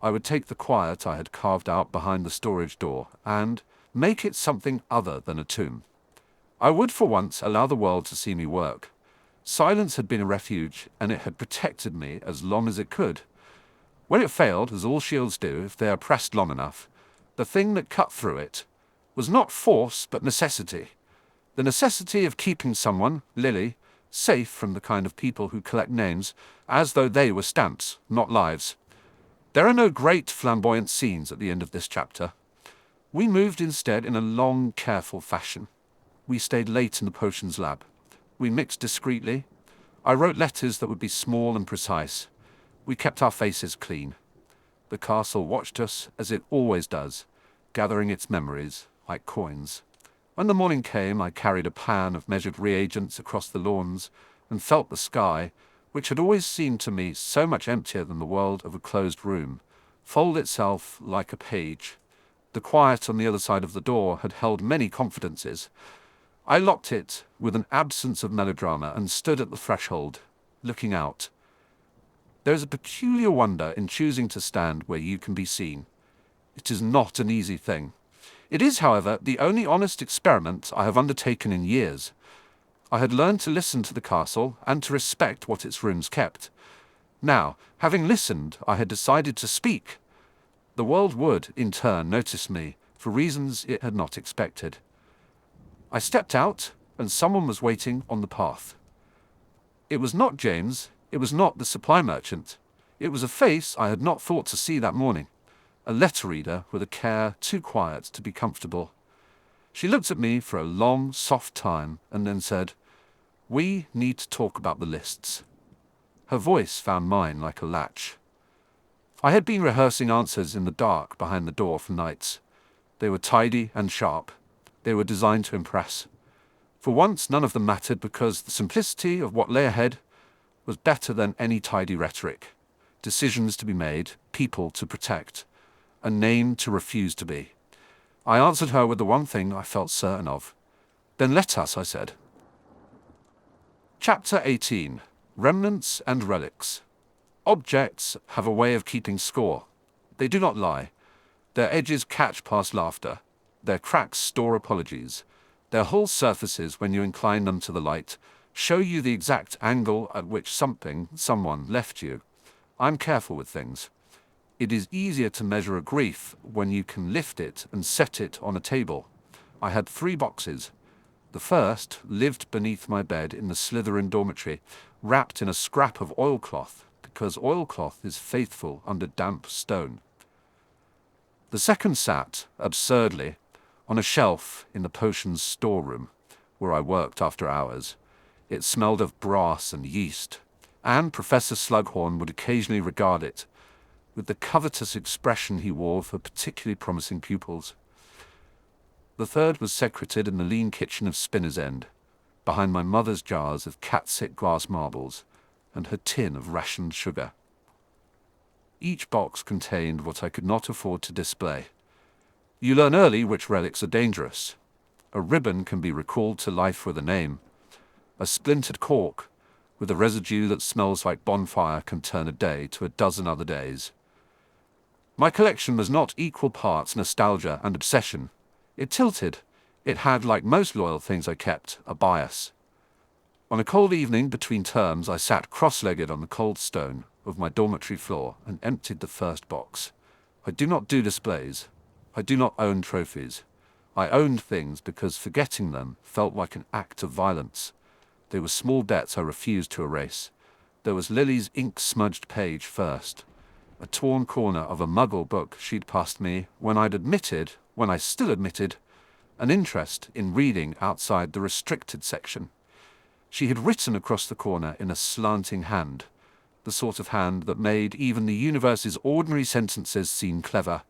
I would take the quiet I had carved out behind the storage door and make it something other than a tomb. I would for once allow the world to see me work. Silence had been a refuge, and it had protected me as long as it could. When it failed, as all shields do if they are pressed long enough, the thing that cut through it was not force but necessity. The necessity of keeping someone, Lily, safe from the kind of people who collect names, as though they were stamps, not lives. There are no great flamboyant scenes at the end of this chapter. We moved instead in a long, careful fashion. We stayed late in the potions lab. We mixed discreetly. I wrote letters that would be small and precise. We kept our faces clean. The castle watched us, as it always does, gathering its memories, like coins. When the morning came, I carried a pan of measured reagents across the lawns and felt the sky, which had always seemed to me so much emptier than the world of a closed room, fold itself like a page. The quiet on the other side of the door had held many confidences. I locked it with an absence of melodrama and stood at the threshold, looking out. There is a peculiar wonder in choosing to stand where you can be seen. It is not an easy thing. It is, however, the only honest experiment I have undertaken in years. I had learned to listen to the castle and to respect what its rooms kept. Now, having listened, I had decided to speak. The world would, in turn, notice me, for reasons it had not expected. I stepped out, and someone was waiting on the path. It was not James, it was not the supply merchant. It was a face I had not thought to see that morning, a letter reader with a care too quiet to be comfortable. She looked at me for a long, soft time, and then said, "We need to talk about the lists." Her voice found mine like a latch. I had been rehearsing answers in the dark behind the door for nights. They were tidy and sharp. They were designed to impress. For once, none of them mattered because the simplicity of what lay ahead was better than any tidy rhetoric. Decisions to be made, people to protect, a name to refuse to be. I answered her with the one thing I felt certain of. "Then let us," I said. Chapter 18. Remnants and Relics. Objects have a way of keeping score. They do not lie. Their edges catch past laughter. Their cracks store apologies. Their whole surfaces, when you incline them to the light, show you the exact angle at which someone left you. I'm careful with things. It is easier to measure a grief when you can lift it and set it on a table. I had 3 boxes. The first lived beneath my bed in the Slytherin dormitory, wrapped in a scrap of oilcloth, because oilcloth is faithful under damp stone. The second sat, absurdly, on a shelf in the potions storeroom, where I worked after hours. It smelled of brass and yeast, and Professor Slughorn would occasionally regard it, with the covetous expression he wore for particularly promising pupils. The third was secreted in the lean kitchen of Spinner's End, behind my mother's jars of cat-sick glass marbles and her tin of rationed sugar. Each box contained what I could not afford to display. You learn early which relics are dangerous. A ribbon can be recalled to life with a name. A splintered cork, with a residue that smells like bonfire, can turn a day to a dozen other days. My collection was not equal parts nostalgia and obsession. It tilted. It had, like most loyal things I kept, a bias. On a cold evening between terms, I sat cross-legged on the cold stone of my dormitory floor and emptied the first box. I do not do displays. I do not own trophies. I owned things because forgetting them felt like an act of violence. They were small debts I refused to erase. There was Lily's ink-smudged page first, a torn corner of a Muggle book she'd passed me when I still admitted, an interest in reading outside the restricted section. She had written across the corner in a slanting hand, the sort of hand that made even the universe's ordinary sentences seem clever.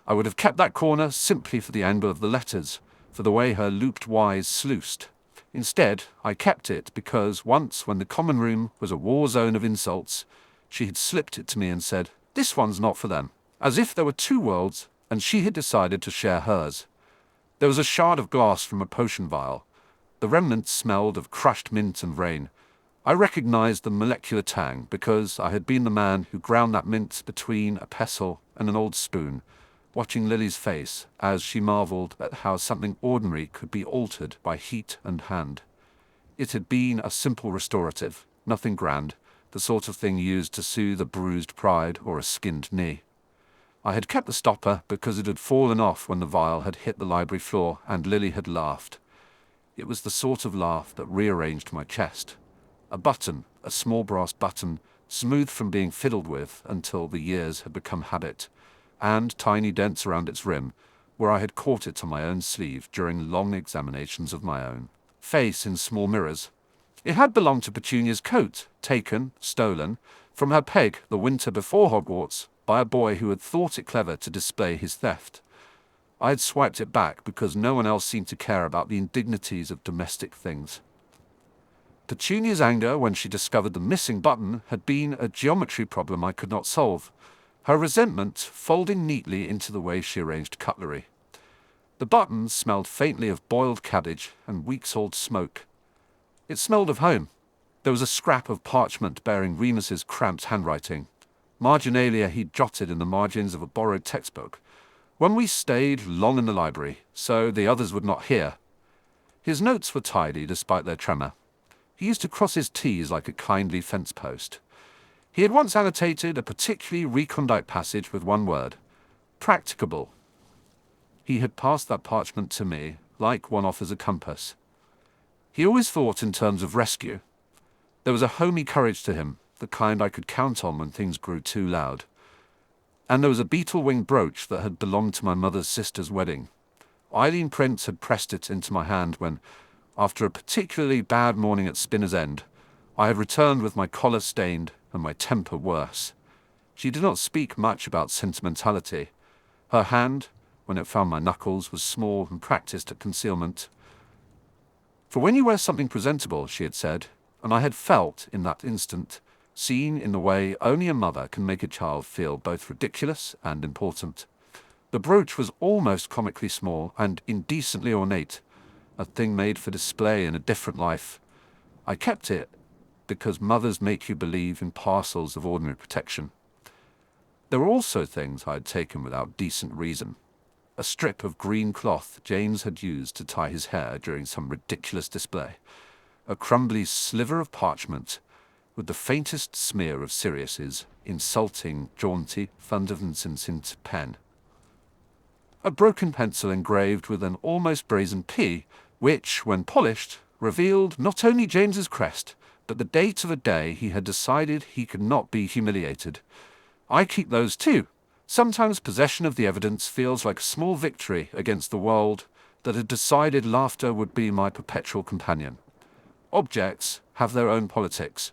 I would have kept that corner simply for the angle of the letters, for the way her looped Y's sluiced. Instead, I kept it because once, when the common room was a war zone of insults, she had slipped it to me and said, "This one's not for them," as if there were 2 worlds, and she had decided to share hers. There was a shard of glass from a potion vial. The remnants smelled of crushed mint and rain. I recognized the molecular tang because I had been the man who ground that mint between a pestle and an old spoon, watching Lily's face as she marveled at how something ordinary could be altered by heat and hand. It had been a simple restorative, nothing grand, the sort of thing used to soothe a bruised pride or a skinned knee. I had kept the stopper because it had fallen off when the vial had hit the library floor and Lily had laughed. It was the sort of laugh that rearranged my chest. A button, a small brass button, smooth from being fiddled with until the years had become habit, and tiny dents around its rim, where I had caught it on my own sleeve during long examinations of my own face in small mirrors. It had belonged to Petunia's coat, stolen, from her peg the winter before Hogwarts, by a boy who had thought it clever to display his theft. I had swiped it back because no one else seemed to care about the indignities of domestic things. Petunia's anger when she discovered the missing button had been a geometry problem I could not solve, her resentment folding neatly into the way she arranged cutlery. The button smelled faintly of boiled cabbage and weeks-old smoke. It smelled of home. There was a scrap of parchment bearing Remus's cramped handwriting. Marginalia he'd jotted in the margins of a borrowed textbook. when we stayed long in the library, so the others would not hear. His notes were tidy despite their tremor. He used to cross his T's like a kindly fence post. He had once annotated a particularly recondite passage with one word: practicable. He had passed that parchment to me, like one offers a compass. He always thought in terms of rescue. There was a homey courage to him, the kind I could count on when things grew too loud. And there was a beetle-winged brooch that had belonged to my mother's sister's wedding. Eileen Prince had pressed it into my hand when, after a particularly bad morning at Spinner's End, I had returned with my collar stained and my temper worse. She did not speak much about sentimentality. Her hand, when it found my knuckles, was small and practiced at concealment. For when you wear something presentable, she had said, and I had felt, in that instant, seen in the way only a mother can make a child feel both ridiculous and important. The brooch was almost comically small and indecently ornate, a thing made for display in a different life. I kept it because mothers make you believe in parcels of ordinary protection. There were also things I had taken without decent reason. A strip of green cloth James had used to tie his hair during some ridiculous display. A crumbly sliver of parchment with the faintest smear of Sirius's insulting, jaunty, Thundervincent pen. A broken pencil engraved with an almost brazen P, which, when polished, revealed not only James's crest, but the date of a day he had decided he could not be humiliated. I keep those too. Sometimes possession of the evidence feels like a small victory against the world that had decided laughter would be my perpetual companion. Objects have their own politics.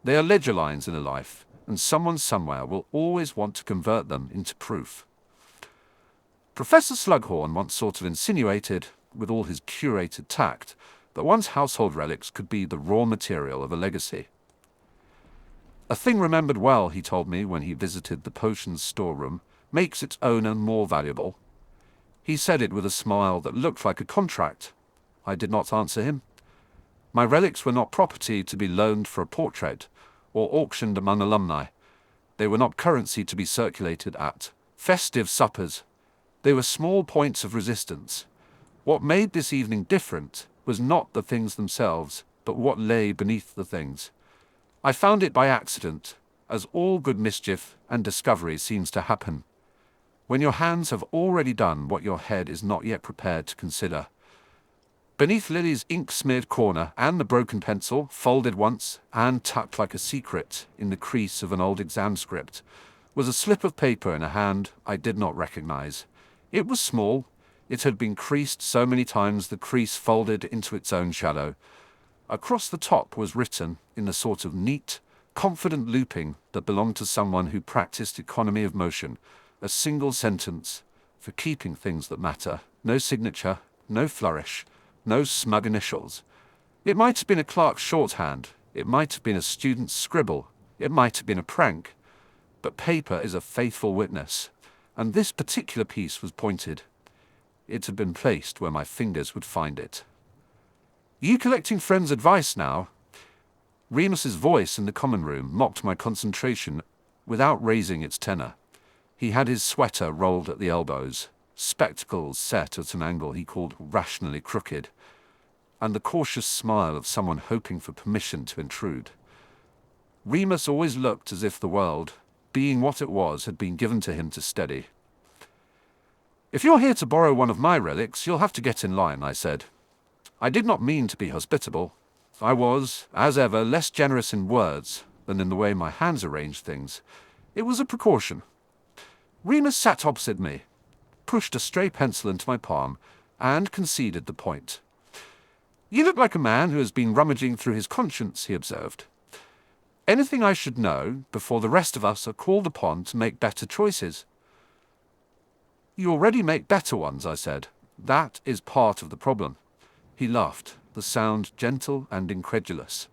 They are ledger lines in a life, and someone somewhere will always want to convert them into proof. Professor Slughorn once sort of insinuated, with all his curated tact, that one's household relics could be the raw material of a legacy. A thing remembered well, he told me when he visited the potions storeroom, makes its owner more valuable. He said it with a smile that looked like a contract. I did not answer him. My relics were not property to be loaned for a portrait or auctioned among alumni. They were not currency to be circulated at festive suppers. They were small points of resistance. What made this evening different was not the things themselves, but what lay beneath the things. I found it by accident, as all good mischief and discovery seems to happen, when your hands have already done what your head is not yet prepared to consider. Beneath Lily's ink-smeared corner and the broken pencil, folded once and tucked like a secret in the crease of an old exam script, was a slip of paper in a hand I did not recognize. It was small. It had been creased so many times the crease folded into its own shadow. Across the top was written, in a sort of neat, confident looping that belonged to someone who practiced economy of motion, a single sentence: for keeping things that matter. No signature, no flourish, no smug initials. It might have been a clerk's shorthand, it might have been a student's scribble, it might have been a prank. But paper is a faithful witness, and this particular piece was pointed. It had been placed where my fingers would find it. You collecting friends' advice now? Remus's voice in the common room mocked my concentration without raising its tenor. He had his sweater rolled at the elbows, spectacles set at an angle he called rationally crooked, and the cautious smile of someone hoping for permission to intrude. Remus always looked as if the world, being what it was, had been given to him to steady. If you're here to borrow one of my relics, you'll have to get in line, I said. I did not mean to be hospitable. I was, as ever, less generous in words than in the way my hands arranged things. It was a precaution. Remus sat opposite me, pushed a stray pencil into my palm, and conceded the point. You look like a man who has been rummaging through his conscience, he observed. Anything I should know before the rest of us are called upon to make better choices? You already make better ones, I said. That is part of the problem. He laughed, the sound gentle and incredulous.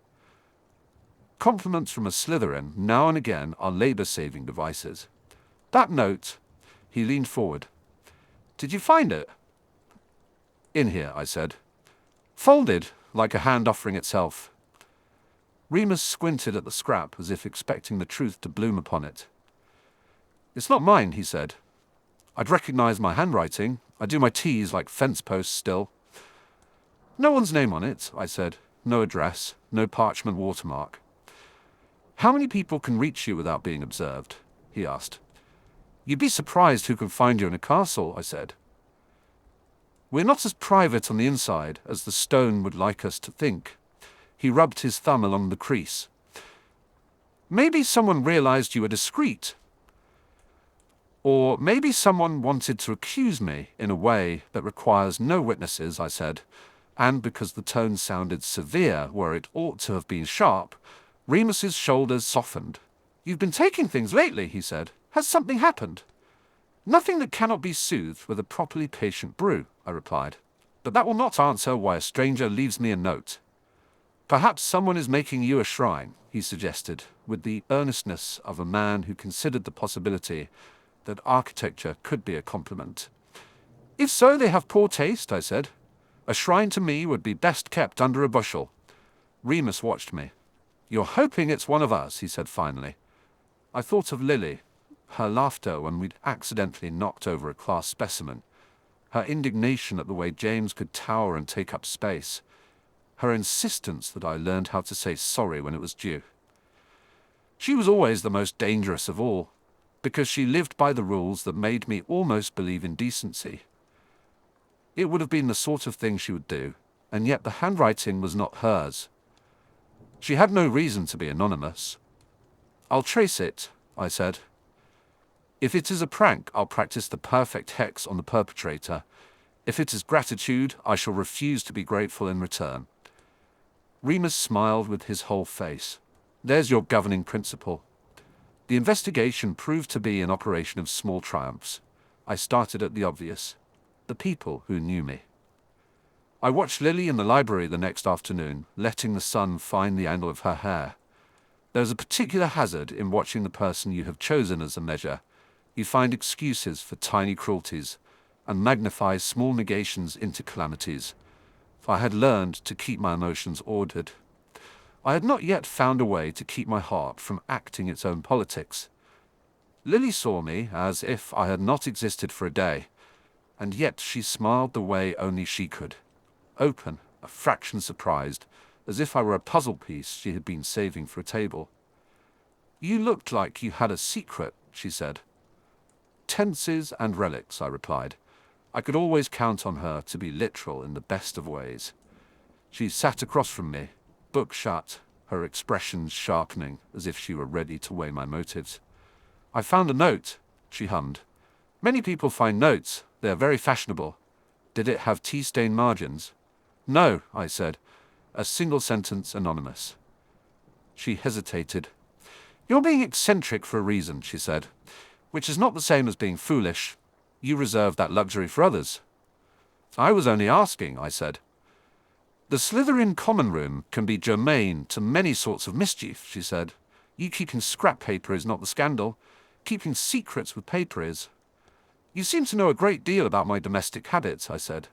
Compliments from a Slytherin now and again are labor-saving devices. That note, he leaned forward. Did you find it? In here, I said. Folded, like a hand offering itself. Remus squinted at the scrap as if expecting the truth to bloom upon it. It's not mine, he said. I'd recognize my handwriting. I do my T's like fence posts still. No one's name on it, I said. No address, no parchment watermark. How many people can reach you without being observed? He asked. You'd be surprised who can find you in a castle, I said. We're not as private on the inside as the stone would like us to think. He rubbed his thumb along the crease. Maybe someone realized you were discreet. Or maybe someone wanted to accuse me in a way that requires no witnesses, I said, and because the tone sounded severe where it ought to have been sharp, Remus's shoulders softened. You've been taking things lately, he said. Has something happened? Nothing that cannot be soothed with a properly patient brew, I replied. But that will not answer why a stranger leaves me a note. Perhaps someone is making you a shrine, he suggested, with the earnestness of a man who considered the possibility that architecture could be a compliment. If so, they have poor taste, I said. A shrine to me would be best kept under a bushel. Remus watched me. You're hoping it's one of us, he said finally. I thought of Lily, her laughter when we'd accidentally knocked over a class specimen, her indignation at the way James could tower and take up space, her insistence that I learned how to say sorry when it was due. She was always the most dangerous of all, because she lived by the rules that made me almost believe in decency. It would have been the sort of thing she would do, and yet the handwriting was not hers. She had no reason to be anonymous. I'll trace it, I said. If it is a prank, I'll practice the perfect hex on the perpetrator. If it is gratitude, I shall refuse to be grateful in return. Remus smiled with his whole face. There's your governing principle. The investigation proved to be an operation of small triumphs. I started at the obvious. The people who knew me. I watched Lily in the library the next afternoon, letting the sun find the angle of her hair. There's a particular hazard in watching the person you have chosen as a measure. You find excuses for tiny cruelties, and magnify small negations into calamities. I had learned to keep my emotions ordered. I had not yet found a way to keep my heart from acting its own politics. Lily saw me as if I had not existed for a day, and yet she smiled the way only she could, open, a fraction surprised, as if I were a puzzle piece she had been saving for a table. You looked like you had a secret, she said. Tenses and relics, I replied. I could always count on her to be literal in the best of ways. She sat across from me, book shut, her expressions sharpening as if she were ready to weigh my motives. I found a note, she hummed. Many people find notes. They are very fashionable. Did it have tea-stained margins? No, I said. A single sentence anonymous. She hesitated. You're being eccentric for a reason, she said, which is not the same as being foolish. You reserve that luxury for others. I was only asking, I said. The Slytherin common room can be germane to many sorts of mischief, she said. You keeping scrap paper is not the scandal. Keeping secrets with paper is. You seem to know a great deal about my domestic habits, I said.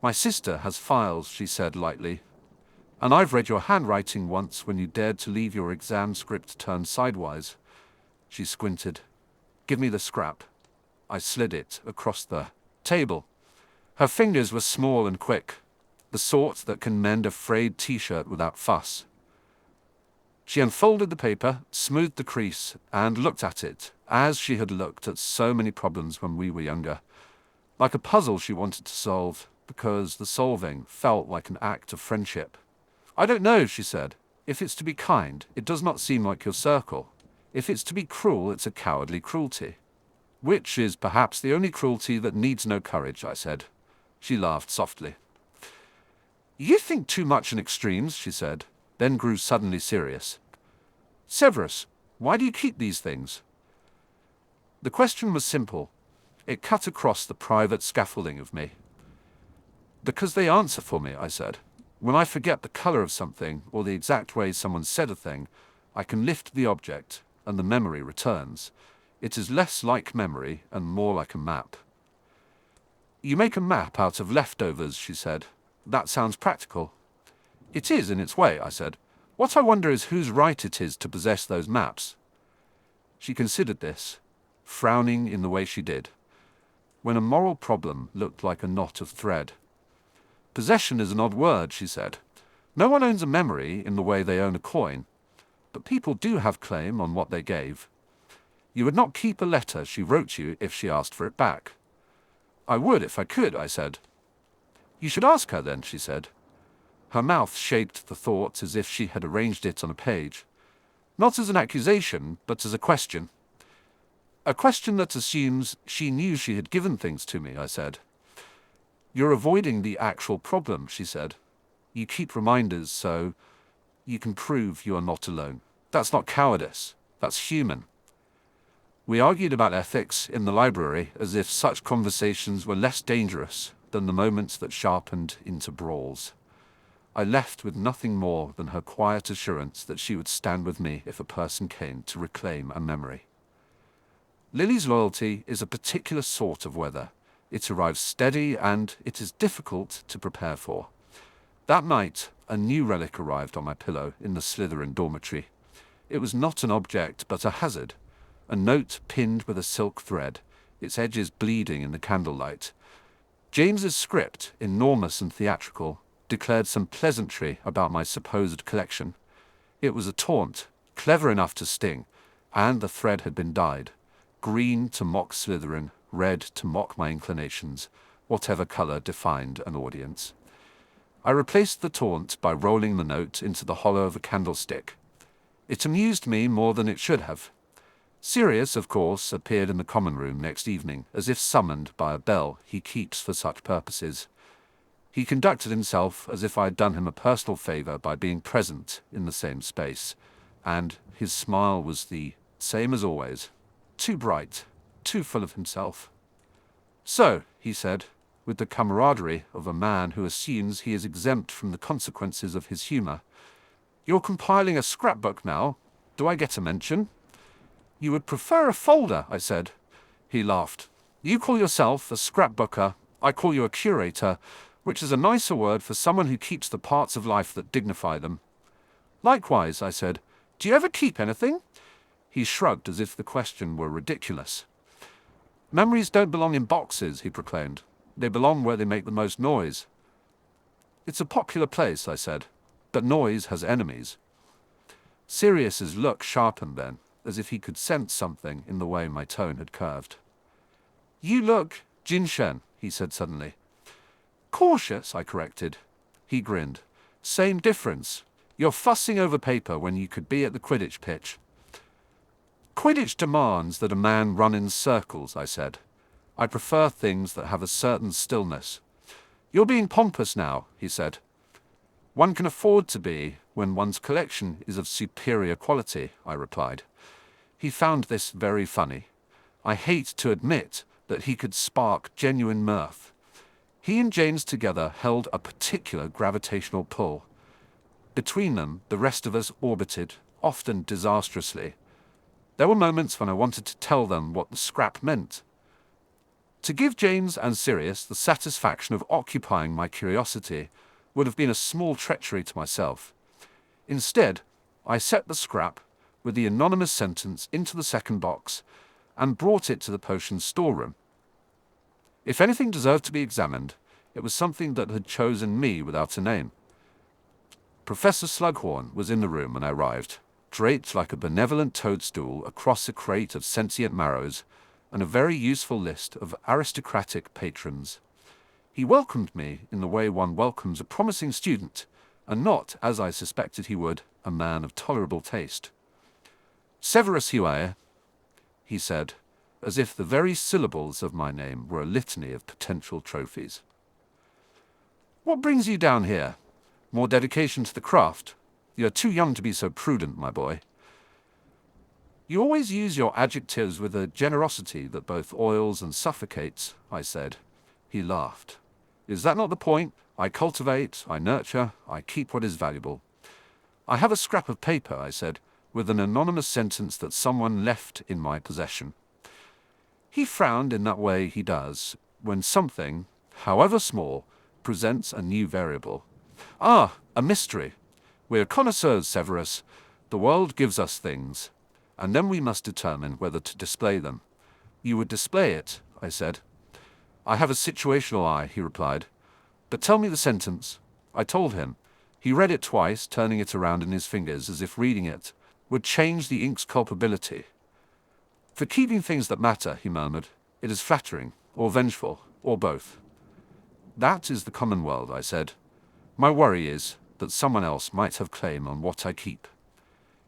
My sister has files, she said lightly. And I've read your handwriting once when you dared to leave your exam script turned sidewise. She squinted. Give me the scrap. I slid it across the table. Her fingers were small and quick, the sort that can mend a frayed t-shirt without fuss. She unfolded the paper, smoothed the crease, and looked at it, as she had looked at so many problems when we were younger. Like a puzzle she wanted to solve, because the solving felt like an act of friendship. I don't know, she said. If it's to be kind, it does not seem like your circle. If it's to be cruel, it's a cowardly cruelty. Which is perhaps the only cruelty that needs no courage, I said. She laughed softly. You think too much in extremes, she said, then grew suddenly serious. Severus, why do you keep these things? The question was simple. It cut across the private scaffolding of me. Because they answer for me, I said. When I forget the color of something or the exact way someone said a thing, I can lift the object and the memory returns. It is less like memory and more like a map. You make a map out of leftovers, she said. That sounds practical. It is in its way, I said. What I wonder is whose right it is to possess those maps. She considered this, frowning in the way she did. when a moral problem looked like a knot of thread. Possession is an odd word, she said. No one owns a memory in the way they own a coin, but people do have claim on what they gave. You would not keep a letter she wrote you if she asked for it back. I would if I could, I said. You should ask her then, she said. Her mouth shaped the thought as if she had arranged it on a page. Not as an accusation, but as a question. A question that assumes she knew she had given things to me, I said. You're avoiding the actual problem, she said. You keep reminders so you can prove you are not alone. That's not cowardice. That's human. We argued about ethics in the library as if such conversations were less dangerous than the moments that sharpened into brawls. I left with nothing more than her quiet assurance that she would stand with me if a person came to reclaim a memory. Lily's loyalty is a particular sort of weather. It arrives steady and it is difficult to prepare for. That night, a new relic arrived on my pillow in the Slytherin dormitory. It was not an object but a hazard. A note pinned with a silk thread, its edges bleeding in the candlelight. James's script, enormous and theatrical, declared some pleasantry about my supposed collection. It was a taunt, clever enough to sting, and the thread had been dyed. Green to mock Slytherin, red to mock my inclinations, whatever color defined an audience. I replaced the taunt by rolling the note into the hollow of a candlestick. It amused me more than it should have. Sirius, of course, appeared in the common room next evening, as if summoned by a bell he keeps for such purposes. He conducted himself as if I had done him a personal favor by being present in the same space, and his smile was the same as always, too bright, too full of himself. So, he said, with the camaraderie of a man who assumes he is exempt from the consequences of his humor, you're compiling a scrapbook now. Do I get a mention? You would prefer a folder, I said. He laughed. You call yourself a scrapbooker. I call you a curator, which is a nicer word for someone who keeps the parts of life that dignify them. Likewise, I said. Do you ever keep anything? He shrugged as if the question were ridiculous. Memories don't belong in boxes, he proclaimed. They belong where they make the most noise. It's a popular place, I said, but noise has enemies. Sirius's look sharpened then, as if he could sense something in the way my tone had curved. You look Jinshen, he said suddenly. Cautious, I corrected. He grinned. Same difference. You're fussing over paper when you could be at the Quidditch pitch. Quidditch demands that a man run in circles, I said. I prefer things that have a certain stillness. You're being pompous now, he said. One can afford to be when one's collection is of superior quality, I replied. He found this very funny. I hate to admit that he could spark genuine mirth. He and James together held a particular gravitational pull. Between them, the rest of us orbited, often disastrously. There were moments when I wanted to tell them what the scrap meant. To give James and Sirius the satisfaction of occupying my curiosity would have been a small treachery to myself. Instead, I set the scrap with the anonymous sentence into the second box and brought it to the potion storeroom. If anything deserved to be examined, it was something that had chosen me without a name. Professor Slughorn was in the room when I arrived, draped like a benevolent toadstool across a crate of sentient marrows and a very useful list of aristocratic patrons. He welcomed me in the way one welcomes a promising student, and not, as I suspected he would, a man of tolerable taste. Severus Snape, he said, as if the very syllables of my name were a litany of potential trophies. What brings you down here? More dedication to the craft? You're too young to be so prudent, my boy. You always use your adjectives with a generosity that both oils and suffocates, I said. He laughed. Is that not the point? I cultivate, I nurture, I keep what is valuable. I have a scrap of paper, I said, with an anonymous sentence that someone left in my possession. He frowned in that way he does when something, however small, presents a new variable. Ah, a mystery. We're connoisseurs, Severus. The world gives us things, and then we must determine whether to display them. You would display it, I said. I have a situational eye, he replied. But tell me the sentence. I told him. He read it twice, turning it around in his fingers as if reading it would change the ink's culpability. For keeping things that matter, he murmured. It is flattering, or vengeful, or both. That is the common world, I said. My worry is that someone else might have claim on what I keep.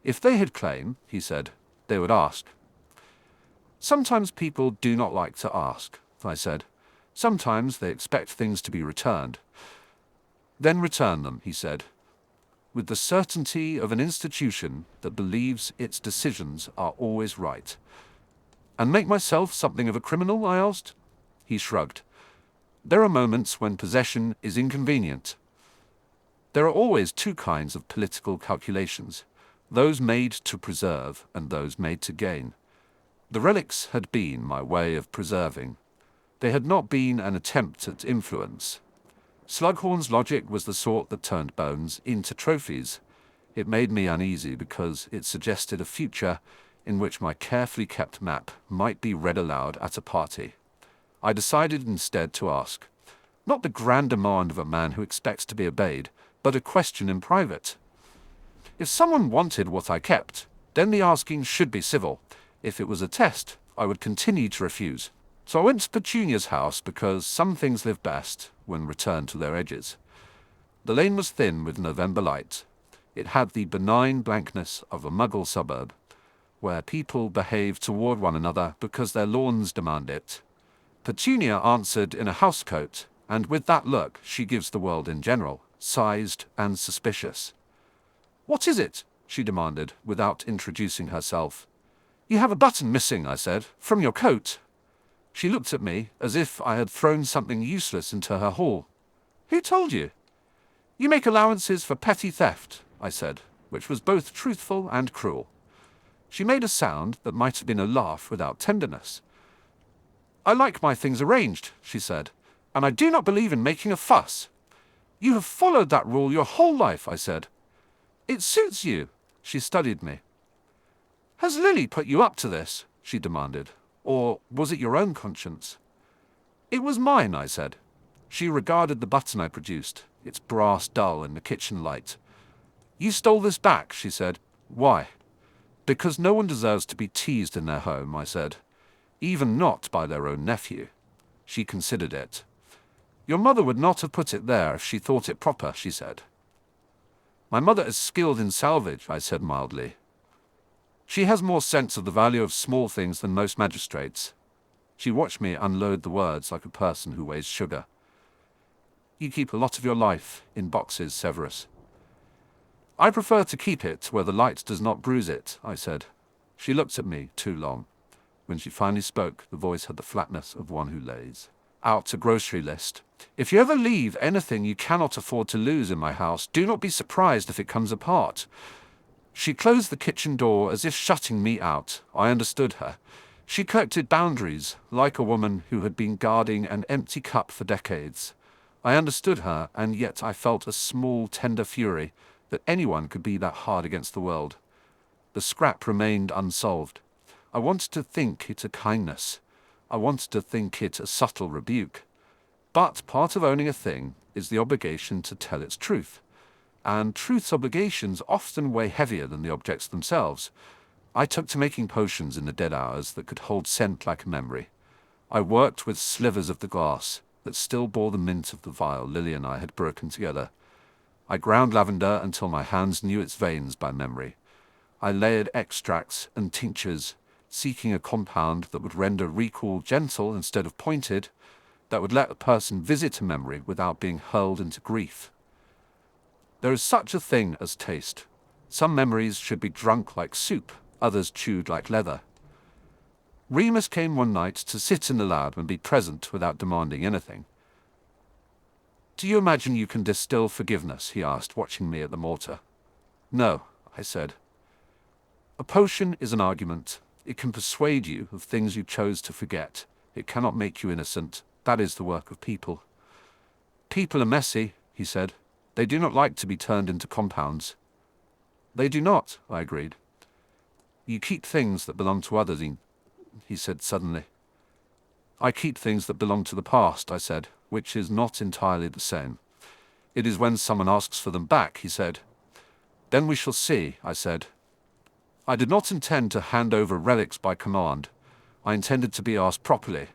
If they had claim, he said, they would ask. Sometimes people do not like to ask, I said. Sometimes they expect things to be returned. Then return them, he said, with the certainty of an institution that believes its decisions are always right. And make myself something of a criminal, I asked. He shrugged. There are moments when possession is inconvenient. There are always two kinds of political calculations, those made to preserve and those made to gain. The relics had been my way of preserving. They had not been an attempt at influence. Slughorn's logic was the sort that turned bones into trophies. It made me uneasy because it suggested a future in which my carefully kept map might be read aloud at a party. I decided instead to ask, not the grand demand of a man who expects to be obeyed, but a question in private. If someone wanted what I kept, then the asking should be civil. If it was a test, I would continue to refuse. So I went to Petunia's house because some things live best when returned to their edges. The lane was thin with November light. It had the benign blankness of a Muggle suburb, where people behave toward one another because their lawns demand it. Petunia answered in a housecoat, and with that look she gives the world in general, sized and suspicious. "What is it?" she demanded, without introducing herself. "You have a button missing," I said, "from your coat." She looked at me as if I had thrown something useless into her hall. "Who told you?" "You make allowances for petty theft," I said, which was both truthful and cruel. She made a sound that might have been a laugh without tenderness. "I like my things arranged," she said, "and I do not believe in making a fuss." "You have followed that rule your whole life," I said. "It suits you." She studied me. "Has Lily put you up to this?" she demanded. "Or was it your own conscience?" "It was mine," I said. She regarded the button I produced, its brass dull in the kitchen light. "You stole this back," she said. "Why?" "Because no one deserves to be teased in their home," I said. "Even not by their own nephew." She considered it. "Your mother would not have put it there if she thought it proper," she said. "My mother is skilled in salvage," I said mildly. "She has more sense of the value of small things than most magistrates." She watched me unload the words like a person who weighs sugar. "You keep a lot of your life in boxes, Severus." "I prefer to keep it where the light does not bruise it," I said. She looked at me too long. When she finally spoke, the voice had the flatness of one who lays out a grocery list. "If you ever leave anything you cannot afford to lose in my house, do not be surprised if it comes apart." She closed the kitchen door as if shutting me out. I understood her. She corrected boundaries, like a woman who had been guarding an empty cup for decades. I understood her, and yet I felt a small, tender fury that anyone could be that hard against the world. The scrap remained unsolved. I wanted to think it a kindness. I wanted to think it a subtle rebuke. But part of owning a thing is the obligation to tell its truth. And truth's obligations often weigh heavier than the objects themselves. I took to making potions in the dead hours that could hold scent like a memory. I worked with slivers of the glass that still bore the mint of the vial Lily and I had broken together. I ground lavender until my hands knew its veins by memory. I layered extracts and tinctures, seeking a compound that would render recall gentle instead of pointed, that would let a person visit a memory without being hurled into grief. There is such a thing as taste. Some memories should be drunk like soup, others chewed like leather. Remus came one night to sit in the lab and be present without demanding anything. "Do you imagine you can distill forgiveness?" he asked, watching me at the mortar. "No," I said. "A potion is an argument. It can persuade you of things you chose to forget. It cannot make you innocent. That is the work of people." "People are messy," he said. "They do not like to be turned into compounds." "They do not," I agreed. "You keep things that belong to others," he said suddenly. I keep things that belong to the past, I said, which is not entirely the same. It is when someone asks for them back, he said. Then we shall see, I said. I did not intend to hand over relics by command. I intended to be asked properly.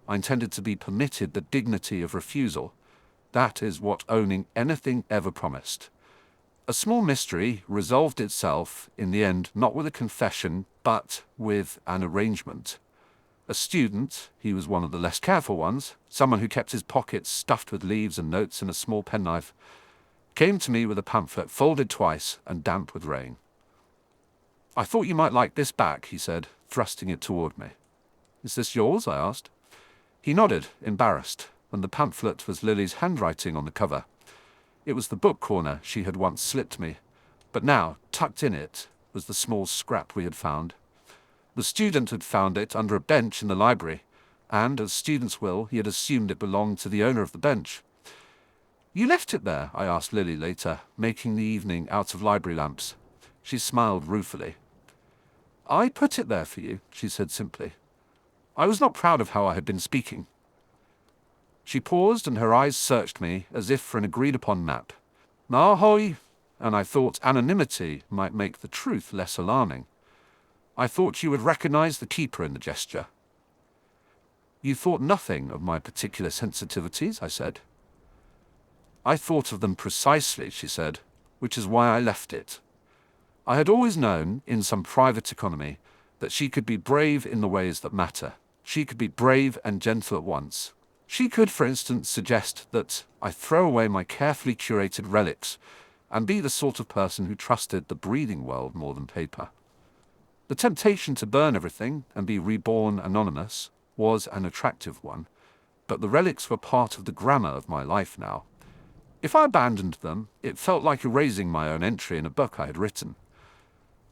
I intended to be permitted the dignity of refusal. That is what owning anything ever promised. A small mystery resolved itself, in the end, not with a confession, but with an arrangement. A student, he was one of the less careful ones, someone who kept his pockets stuffed with leaves and notes and a small penknife, came to me with a pamphlet folded twice and damp with rain. I thought you might like this back, he said, thrusting it toward me. Is this yours? I asked. He nodded, embarrassed, and the pamphlet was Lily's handwriting on the cover. It was the book corner she had once slipped me, but now, tucked in it, was the small scrap we had found. The student had found it under a bench in the library, and, as students will, he had assumed it belonged to the owner of the bench. You left it there? I asked Lily later, making the evening out of library lamps. She smiled ruefully. I put it there for you, she said simply. I was not proud of how I had been speaking. She paused and her eyes searched me as if for an agreed-upon map. Ahoy! And I thought anonymity might make the truth less alarming. I thought you would recognize the keeper in the gesture. You thought nothing of my particular sensitivities, I said. I thought of them precisely, she said, which is why I left it. I had always known, in some private economy, that she could be brave in the ways that matter. She could be brave and gentle at once. She could, for instance, suggest that I throw away my carefully curated relics and be the sort of person who trusted the breathing world more than paper. The temptation to burn everything and be reborn anonymous was an attractive one, but the relics were part of the grammar of my life now. If I abandoned them, it felt like erasing my own entry in a book I had written.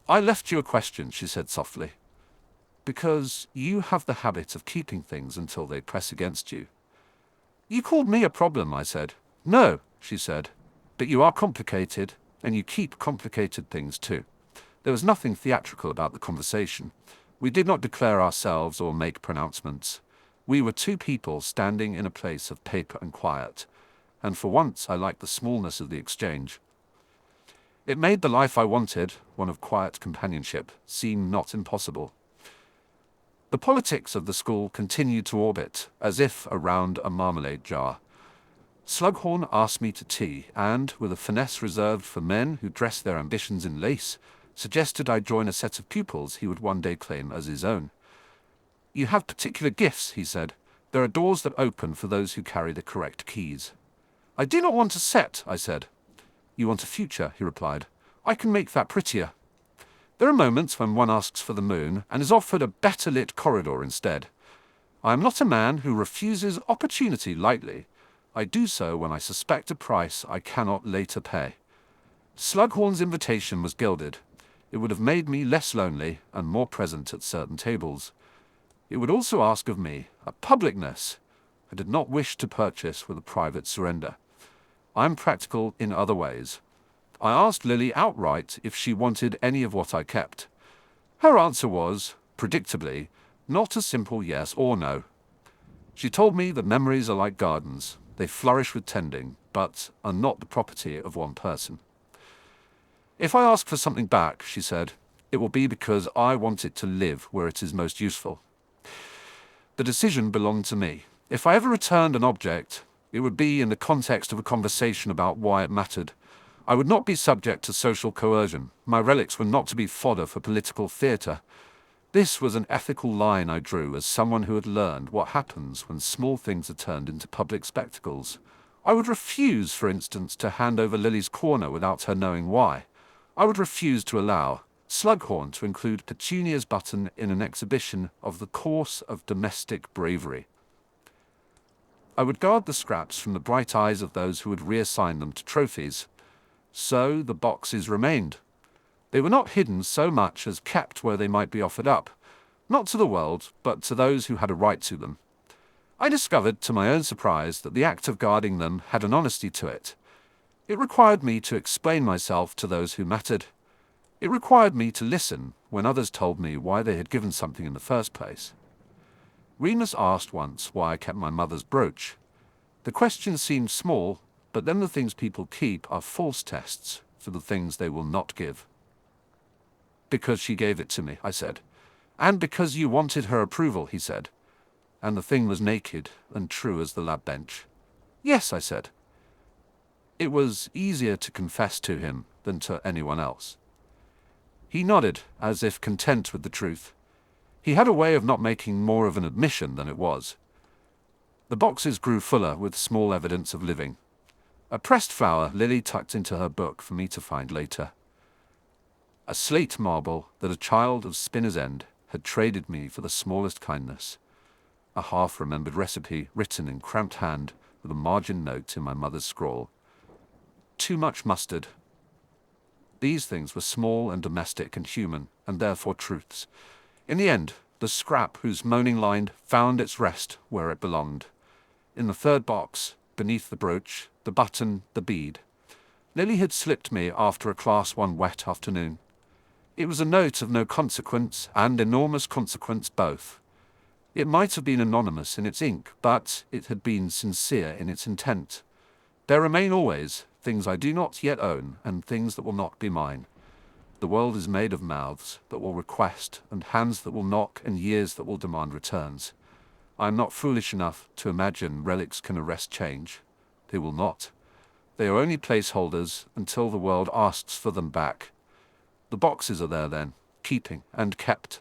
I left you a question, she said softly, because you have the habit of keeping things until they press against you. You called me a problem, I said. No, she said, but you are complicated, and you keep complicated things too. There was nothing theatrical about the conversation. We did not declare ourselves or make pronouncements. We were two people standing in a place of paper and quiet, and for once I liked the smallness of the exchange. It made the life I wanted, one of quiet companionship, seem not impossible. The politics of the school continued to orbit, as if around a marmalade jar. Slughorn asked me to tea, and, with a finesse reserved for men who dress their ambitions in lace, suggested I join a set of pupils he would one day claim as his own. You have particular gifts, he said. There are doors that open for those who carry the correct keys. I do not want a set, I said. You want a future, he replied. I can make that prettier. There are moments when one asks for the moon and is offered a better-lit corridor instead. I am not a man who refuses opportunity lightly. I do so when I suspect a price I cannot later pay. Slughorn's invitation was gilded. It would have made me less lonely and more present at certain tables. It would also ask of me a publicness I did not wish to purchase with a private surrender. I am practical in other ways. I asked Lily outright if she wanted any of what I kept. Her answer was, predictably, not a simple yes or no. She told me that memories are like gardens. They flourish with tending, but are not the property of one person. If I ask for something back, she said, it will be because I want it to live where it is most useful. The decision belonged to me. If I ever returned an object, it would be in the context of a conversation about why it mattered. I would not be subject to social coercion. My relics were not to be fodder for political theatre. This was an ethical line I drew as someone who had learned what happens when small things are turned into public spectacles. I would refuse, for instance, to hand over Lily's corner without her knowing why. I would refuse to allow Slughorn to include Petunia's button in an exhibition of the course of domestic bravery. I would guard the scraps from the bright eyes of those who would reassign them to trophies. So the boxes remained. They were not hidden so much as kept where they might be offered up, not to the world, but to those who had a right to them. I discovered, to my own surprise, that the act of guarding them had an honesty to it. It required me to explain myself to those who mattered. It required me to listen when others told me why they had given something in the first place. Remus asked once why I kept my mother's brooch. The question seemed small, but then the things people keep are false tests for the things they will not give. Because she gave it to me, I said. And because you wanted her approval, he said. And the thing was naked and true as the lab bench. Yes, I said. It was easier to confess to him than to anyone else. He nodded, as if content with the truth. He had a way of not making more of an admission than it was. The boxes grew fuller with small evidence of living. A pressed flower Lily tucked into her book for me to find later. A slate marble that a child of Spinner's End had traded me for the smallest kindness. A half-remembered recipe written in cramped hand with a margin note in my mother's scrawl. Too much mustard. These things were small and domestic and human, and therefore truths. In the end, the scrap whose moaning line found its rest where it belonged. In the third box, beneath the brooch, the button, the bead. Lily had slipped me after a Class 1 wet afternoon. It was a note of no consequence and enormous consequence both. It might have been anonymous in its ink, but it had been sincere in its intent. There remain always things I do not yet own and things that will not be mine. The world is made of mouths that will request and hands that will knock and years that will demand returns. I am not foolish enough to imagine relics can arrest change. They will not. They are only placeholders until the world asks for them back. The boxes are there then, keeping and kept.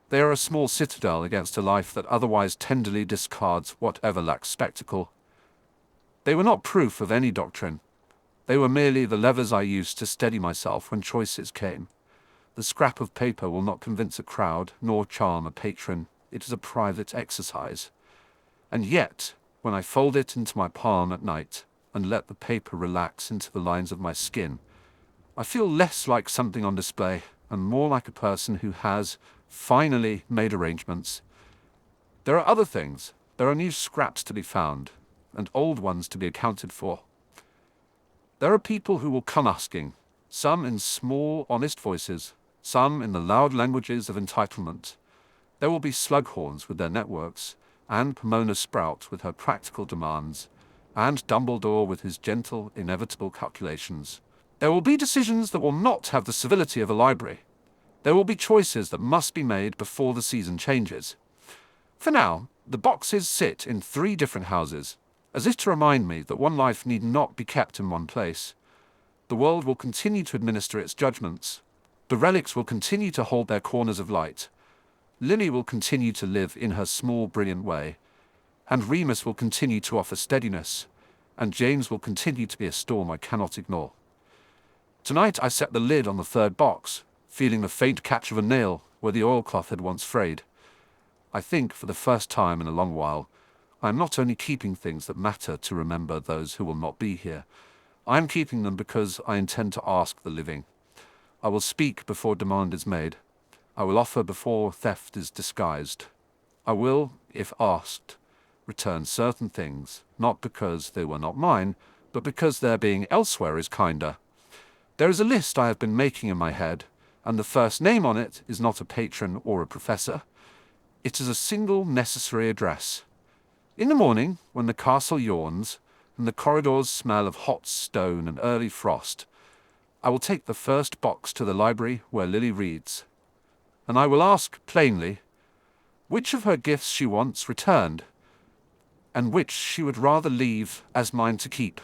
They are a small citadel against a life that otherwise tenderly discards whatever lacks spectacle. They were not proof of any doctrine. They were merely the levers I used to steady myself when choices came. The scrap of paper will not convince a crowd, nor charm a patron. It is a private exercise. And yet, when I fold it into my palm at night, and let the paper relax into the lines of my skin, I feel less like something on display, and more like a person who has, finally, made arrangements. There are other things. There are new scraps to be found, and old ones to be accounted for. There are people who will come asking, some in small, honest voices, some in the loud languages of entitlement. There will be slughorns with their networks, and Pomona Sprout with her practical demands, and Dumbledore with his gentle, inevitable calculations. There will be decisions that will not have the civility of a library. There will be choices that must be made before the season changes. For now, the boxes sit in 3 different houses, as if to remind me that one life need not be kept in one place. The world will continue to administer its judgments. The relics will continue to hold their corners of light. Lily will continue to live in her small, brilliant way. And Remus will continue to offer steadiness. And James will continue to be a storm I cannot ignore. Tonight I set the lid on the 3rd box, feeling the faint catch of a nail where the oilcloth had once frayed. I think, for the first time in a long while, I am not only keeping things that matter to remember those who will not be here. I am keeping them because I intend to ask the living. I will speak before demand is made. I will offer before theft is disguised. I will, if asked, return certain things, not because they were not mine, but because their being elsewhere is kinder. There is a list I have been making in my head, and the first name on it is not a patron or a professor. It is a single necessary address. In the morning, when the castle yawns, and the corridors smell of hot stone and early frost, I will take the 1st box to the library where Lily reads, and I will ask plainly which of her gifts she wants returned, and which she would rather leave as mine to keep.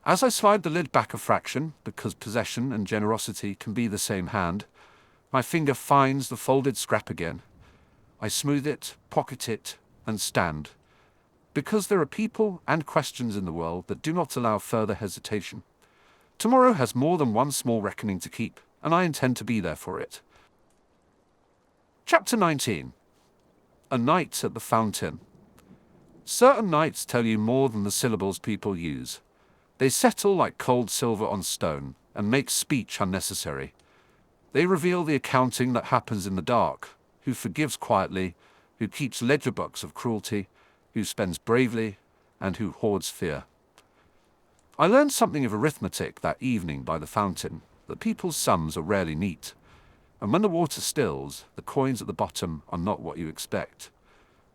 As I slide the lid back a fraction, because possession and generosity can be the same hand, my finger finds the folded scrap again. I smooth it, pocket it, and stand. Because there are people and questions in the world that do not allow further hesitation. Tomorrow has more than one small reckoning to keep, and I intend to be there for it. Chapter 19. A Night at the Fountain. Certain nights tell you more than the syllables people use. They settle like cold silver on stone, and make speech unnecessary. They reveal the accounting that happens in the dark, who forgives quietly, who keeps ledger books of cruelty, who spends bravely, and who hoards fear. I learned something of arithmetic that evening by the fountain, that people's sums are rarely neat, and when the water stills, the coins at the bottom are not what you expect.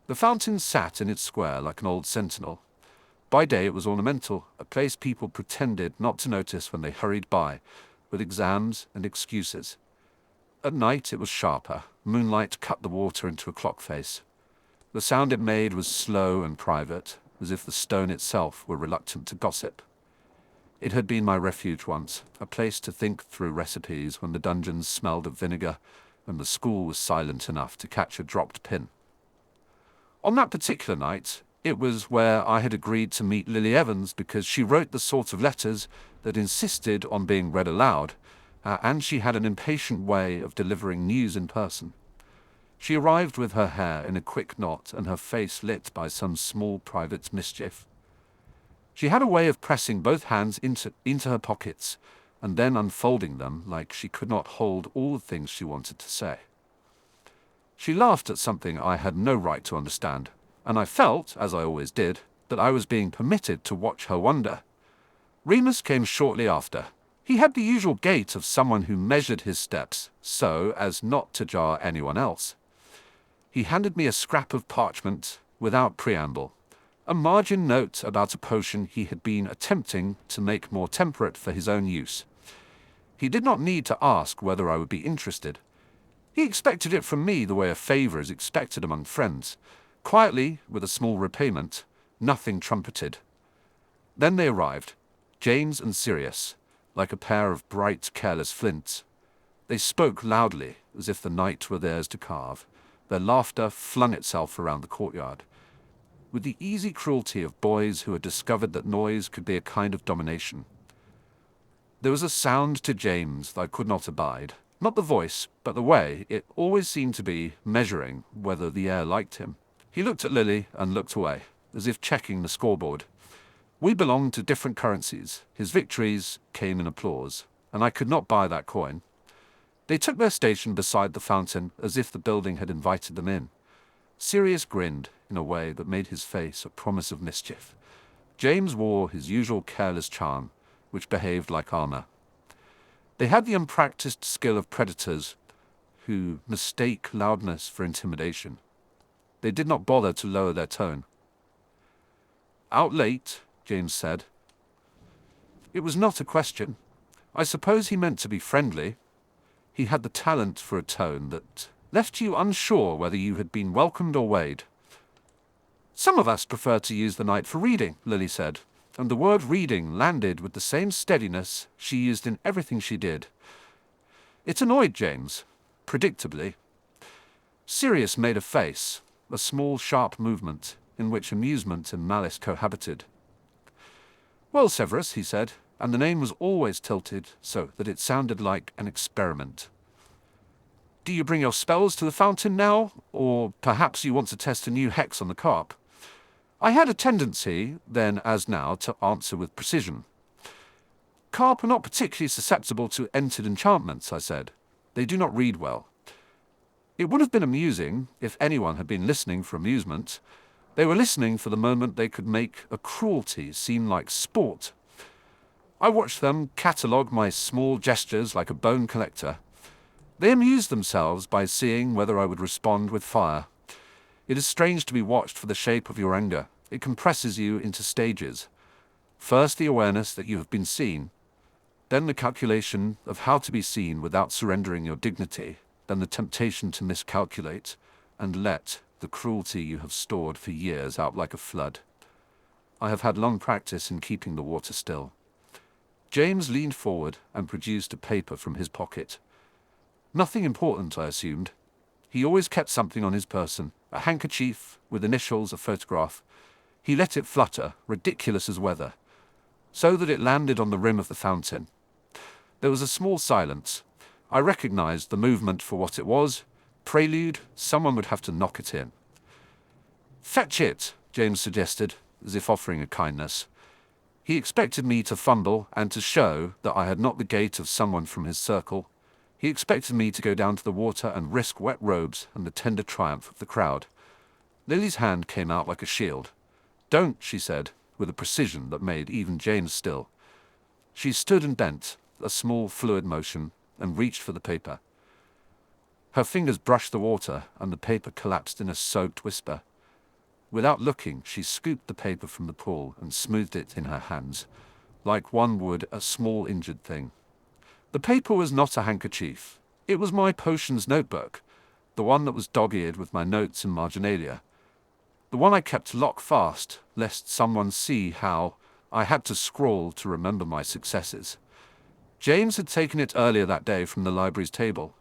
The fountain sat in its square like an old sentinel. By day it was ornamental, a place people pretended not to notice when they hurried by, with exams and excuses. At night it was sharper. Moonlight cut the water into a clock face. The sound it made was slow and private, as if the stone itself were reluctant to gossip. It had been my refuge once, a place to think through recipes when the dungeons smelled of vinegar and the school was silent enough to catch a dropped pin. On that particular night, it was where I had agreed to meet Lily Evans because she wrote the sort of letters that insisted on being read aloud, and she had an impatient way of delivering news in person. She arrived with her hair in a quick knot and her face lit by some small private mischief. She had a way of pressing both hands into her pockets and then unfolding them like she could not hold all the things she wanted to say. She laughed at something I had no right to understand, and I felt, as I always did, that I was being permitted to watch her wonder. Remus came shortly after. He had the usual gait of someone who measured his steps so as not to jar anyone else. He handed me a scrap of parchment without preamble, a margin note about a potion he had been attempting to make more temperate for his own use. He did not need to ask whether I would be interested. He expected it from me the way a favor is expected among friends, quietly, with a small repayment, nothing trumpeted. Then they arrived, James and Sirius, like a pair of bright, careless flints. They spoke loudly, as if the night were theirs to carve. Their laughter flung itself around the courtyard, with the easy cruelty of boys who had discovered that noise could be a kind of domination. There was a sound to James that I could not abide, not the voice, but the way it always seemed to be measuring whether the air liked him. He looked at Lily and looked away, as if checking the scoreboard. We belonged to different currencies. His victories came in applause, and I could not buy that coin. They took their station beside the fountain as if the building had invited them in. Sirius grinned in a way that made his face a promise of mischief. James wore his usual careless charm, which behaved like armor. They had the unpracticed skill of predators who mistake loudness for intimidation. They did not bother to lower their tone. "Out late," James said. It was not a question. I suppose he meant to be friendly. He had the talent for a tone that left you unsure whether you had been welcomed or weighed. "Some of us prefer to use the night for reading," Lily said, and the word reading landed with the same steadiness she used in everything she did. It annoyed James, predictably. Sirius made a face, a small sharp movement, in which amusement and malice cohabited. "Well, Severus," he said, and the name was always tilted so that it sounded like an experiment. "Do you bring your spells to the fountain now, or perhaps you want to test a new hex on the carp?" I had a tendency, then as now, to answer with precision. "Carp are not particularly susceptible to entered enchantments," I said. "They do not read well." It would have been amusing if anyone had been listening for amusement. They were listening for the moment they could make a cruelty seem like sport. I watched them catalogue my small gestures like a bone collector. They amused themselves by seeing whether I would respond with fire. It is strange to be watched for the shape of your anger. It compresses you into stages. First the awareness that you have been seen, then the calculation of how to be seen without surrendering your dignity, then the temptation to miscalculate and let the cruelty you have stored for years out like a flood. I have had long practice in keeping the water still. James leaned forward and produced a paper from his pocket. Nothing important, I assumed. He always kept something on his person, a handkerchief with initials, a photograph. He let it flutter, ridiculous as weather, so that it landed on the rim of the fountain. There was a small silence. I recognized the movement for what it was. Prelude, someone would have to knock it in. "Fetch it," James suggested, as if offering a kindness. He expected me to fumble and to show that I had not the gait of someone from his circle. He expected me to go down to the water and risk wet robes and the tender triumph of the crowd. Lily's hand came out like a shield. "Don't," she said, with a precision that made even James still. She stood and bent, a small fluid motion, and reached for the paper. Her fingers brushed the water, and the paper collapsed in a soaked whisper. Without looking, she scooped the paper from the pool and smoothed it in her hands, like one would a small injured thing. The paper was not a handkerchief. It was my potions notebook, the one that was dog-eared with my notes and marginalia. The one I kept locked fast, lest someone see how I had to scrawl to remember my successes. James had taken it earlier that day from the library's table.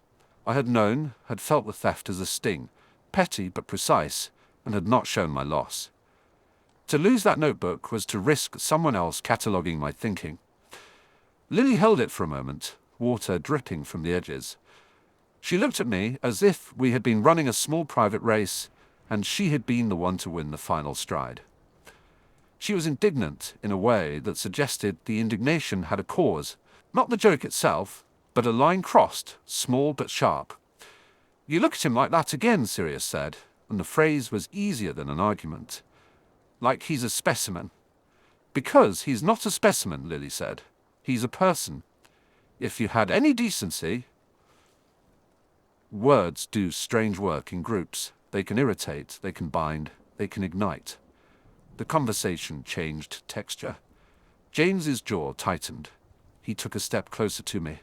I had felt the theft as a sting, petty but precise, and had not shown my loss. To lose that notebook was to risk someone else cataloguing my thinking. Lily held it for a moment, water dripping from the edges. She looked at me as if we had been running a small private race, and she had been the one to win the final stride. She was indignant in a way that suggested the indignation had a cause, not the joke itself, but a line crossed, small but sharp. "You look at him like that again," Sirius said, and the phrase was easier than an argument. "Like he's a specimen." "Because he's not a specimen," Lily said. "He's a person. If you had any decency—" Words do strange work in groups. They can irritate, they can bind, they can ignite. The conversation changed texture. James's jaw tightened. He took a step closer to me,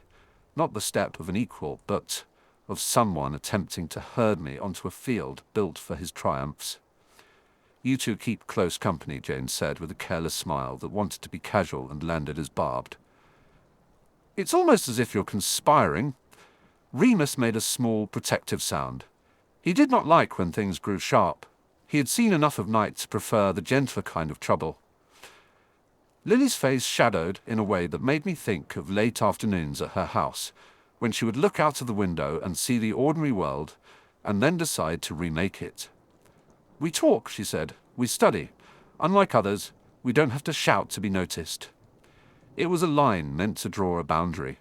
not the step of an equal, but of someone attempting to herd me onto a field built for his triumphs. "You two keep close company," James said with a careless smile that wanted to be casual and landed as barbed. "It's almost as if you're conspiring." Remus made a small, protective sound. He did not like when things grew sharp. He had seen enough of night to prefer the gentler kind of trouble. Lily's face shadowed in a way that made me think of late afternoons at her house, when she would look out of the window and see the ordinary world, and then decide to remake it. "We talk," she said. "We study. Unlike others, we don't have to shout to be noticed." It was a line meant to draw a boundary.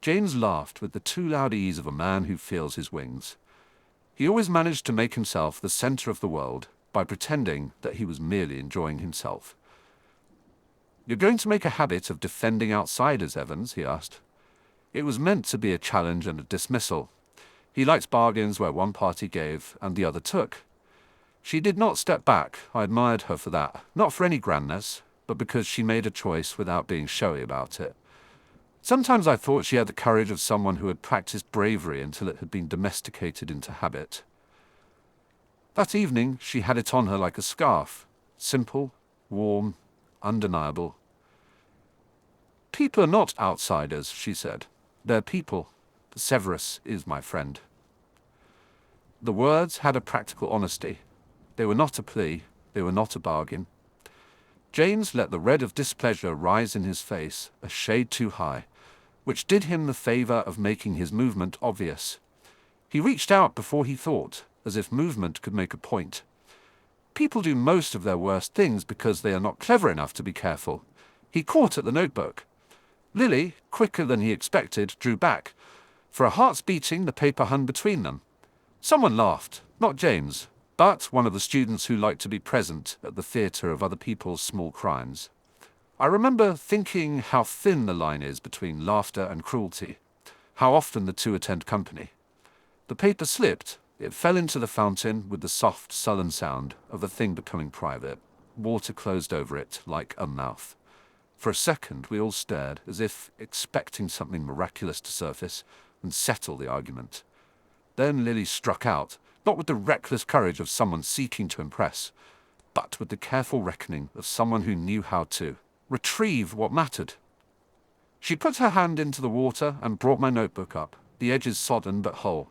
James laughed with the too loud ease of a man who feels his wings. He always managed to make himself the center of the world by pretending that he was merely enjoying himself. "You're going to make a habit of defending outsiders, Evans?" he asked. It was meant to be a challenge and a dismissal. He liked bargains where one party gave and the other took. She did not step back. I admired her for that, not for any grandness, but because she made a choice without being showy about it. Sometimes I thought she had the courage of someone who had practiced bravery until it had been domesticated into habit. That evening she had it on her like a scarf, simple, warm, undeniable. "People are not outsiders," she said. "They're people. Severus is my friend." The words had a practical honesty. They were not a plea, they were not a bargain. James let the red of displeasure rise in his face, a shade too high, which did him the favor of making his movement obvious. He reached out before he thought, as if movement could make a point. People do most of their worst things because they are not clever enough to be careful. He caught at the notebook. Lily, quicker than he expected, drew back. For a heart's beating, the paper hung between them. Someone laughed, not James, but one of the students who liked to be present at the theatre of other people's small crimes. I remember thinking how thin the line is between laughter and cruelty, how often the two attend company. The paper slipped. It fell into the fountain with the soft, sullen sound of a thing becoming private. Water closed over it like a mouth. For a second we all stared, as if expecting something miraculous to surface and settle the argument. Then Lily struck out, not with the reckless courage of someone seeking to impress, but with the careful reckoning of someone who knew how to retrieve what mattered. She put her hand into the water and brought my notebook up, the edges sodden but whole.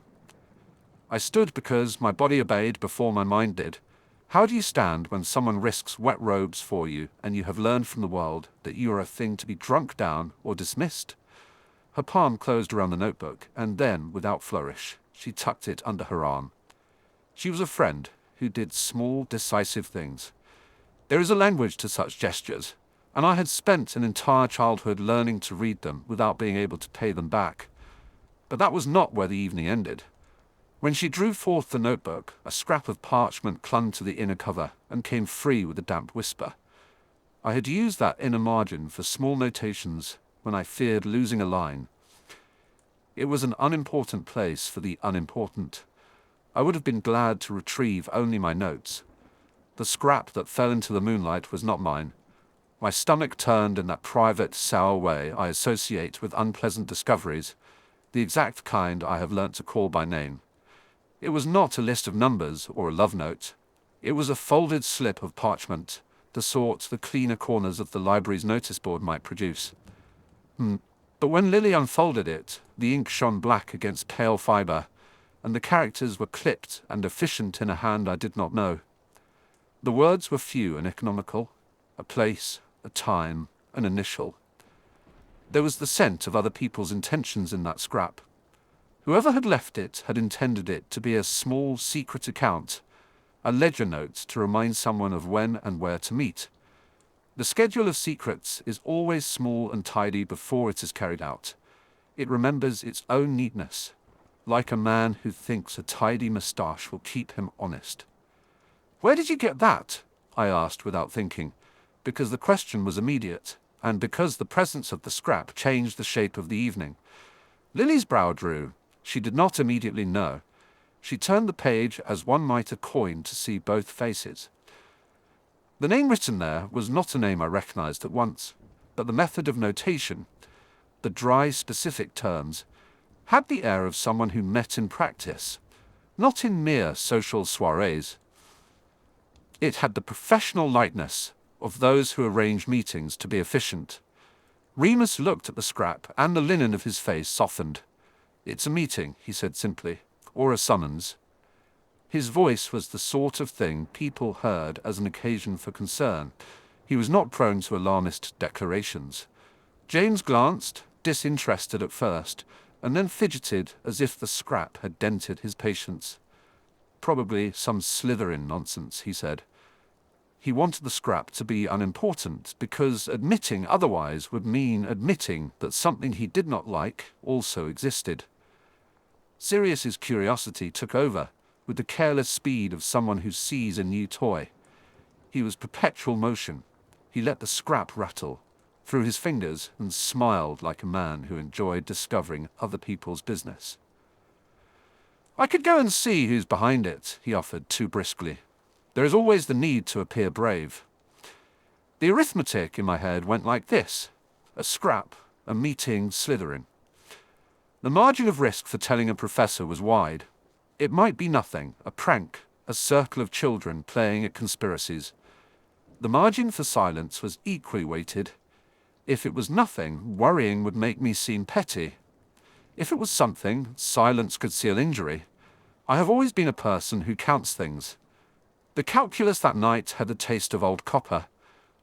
I stood because my body obeyed before my mind did. How do you stand when someone risks wet robes for you and you have learned from the world that you are a thing to be drunk down or dismissed? Her palm closed around the notebook, and then, without flourish, she tucked it under her arm. She was a friend who did small, decisive things. There is a language to such gestures, and I had spent an entire childhood learning to read them without being able to pay them back. But that was not where the evening ended. When she drew forth the notebook, a scrap of parchment clung to the inner cover and came free with a damp whisper. I had used that inner margin for small notations when I feared losing a line. It was an unimportant place for the unimportant. I would have been glad to retrieve only my notes. The scrap that fell into the moonlight was not mine. My stomach turned in that private, sour way I associate with unpleasant discoveries, the exact kind I have learnt to call by name. It was not a list of numbers or a love note. It was a folded slip of parchment, the sort the cleaner corners of the library's notice board might produce. But when Lily unfolded it, the ink shone black against pale fibre, and the characters were clipped and efficient in a hand I did not know. The words were few and economical: a place, a time, an initial. There was the scent of other people's intentions in that scrap. Whoever had left it had intended it to be a small secret account, a ledger note to remind someone of when and where to meet. The schedule of secrets is always small and tidy before it is carried out. It remembers its own neatness, like a man who thinks a tidy moustache will keep him honest. "Where did you get that?" I asked without thinking, because the question was immediate, and because the presence of the scrap changed the shape of the evening. Lily's brow drew. She did not immediately know. She turned the page as one might a coin to see both faces. The name written there was not a name I recognized at once, but the method of notation, the dry specific terms, had the air of someone who met in practice, not in mere social soirees. It had the professional lightness of those who arrange meetings to be efficient. Remus looked at the scrap, and the linen of his face softened. "It's a meeting," he said simply, "or a summons." His voice was the sort of thing people heard as an occasion for concern. He was not prone to alarmist declarations. James glanced, disinterested at first, and then fidgeted as if the scrap had dented his patience. "Probably some Slytherin nonsense," he said. He wanted the scrap to be unimportant, because admitting otherwise would mean admitting that something he did not like also existed. Sirius's curiosity took over, with the careless speed of someone who sees a new toy. He was perpetual motion. He let the scrap rattle through his fingers and smiled like a man who enjoyed discovering other people's business. "I could go and see who's behind it," he offered too briskly. "There is always the need to appear brave." The arithmetic in my head went like this: a scrap, a meeting, Slytherin. The margin of risk for telling a professor was wide. It might be nothing, a prank, a circle of children playing at conspiracies. The margin for silence was equally weighted. If it was nothing, worrying would make me seem petty. If it was something, silence could seal injury. I have always been a person who counts things. The calculus that night had a taste of old copper.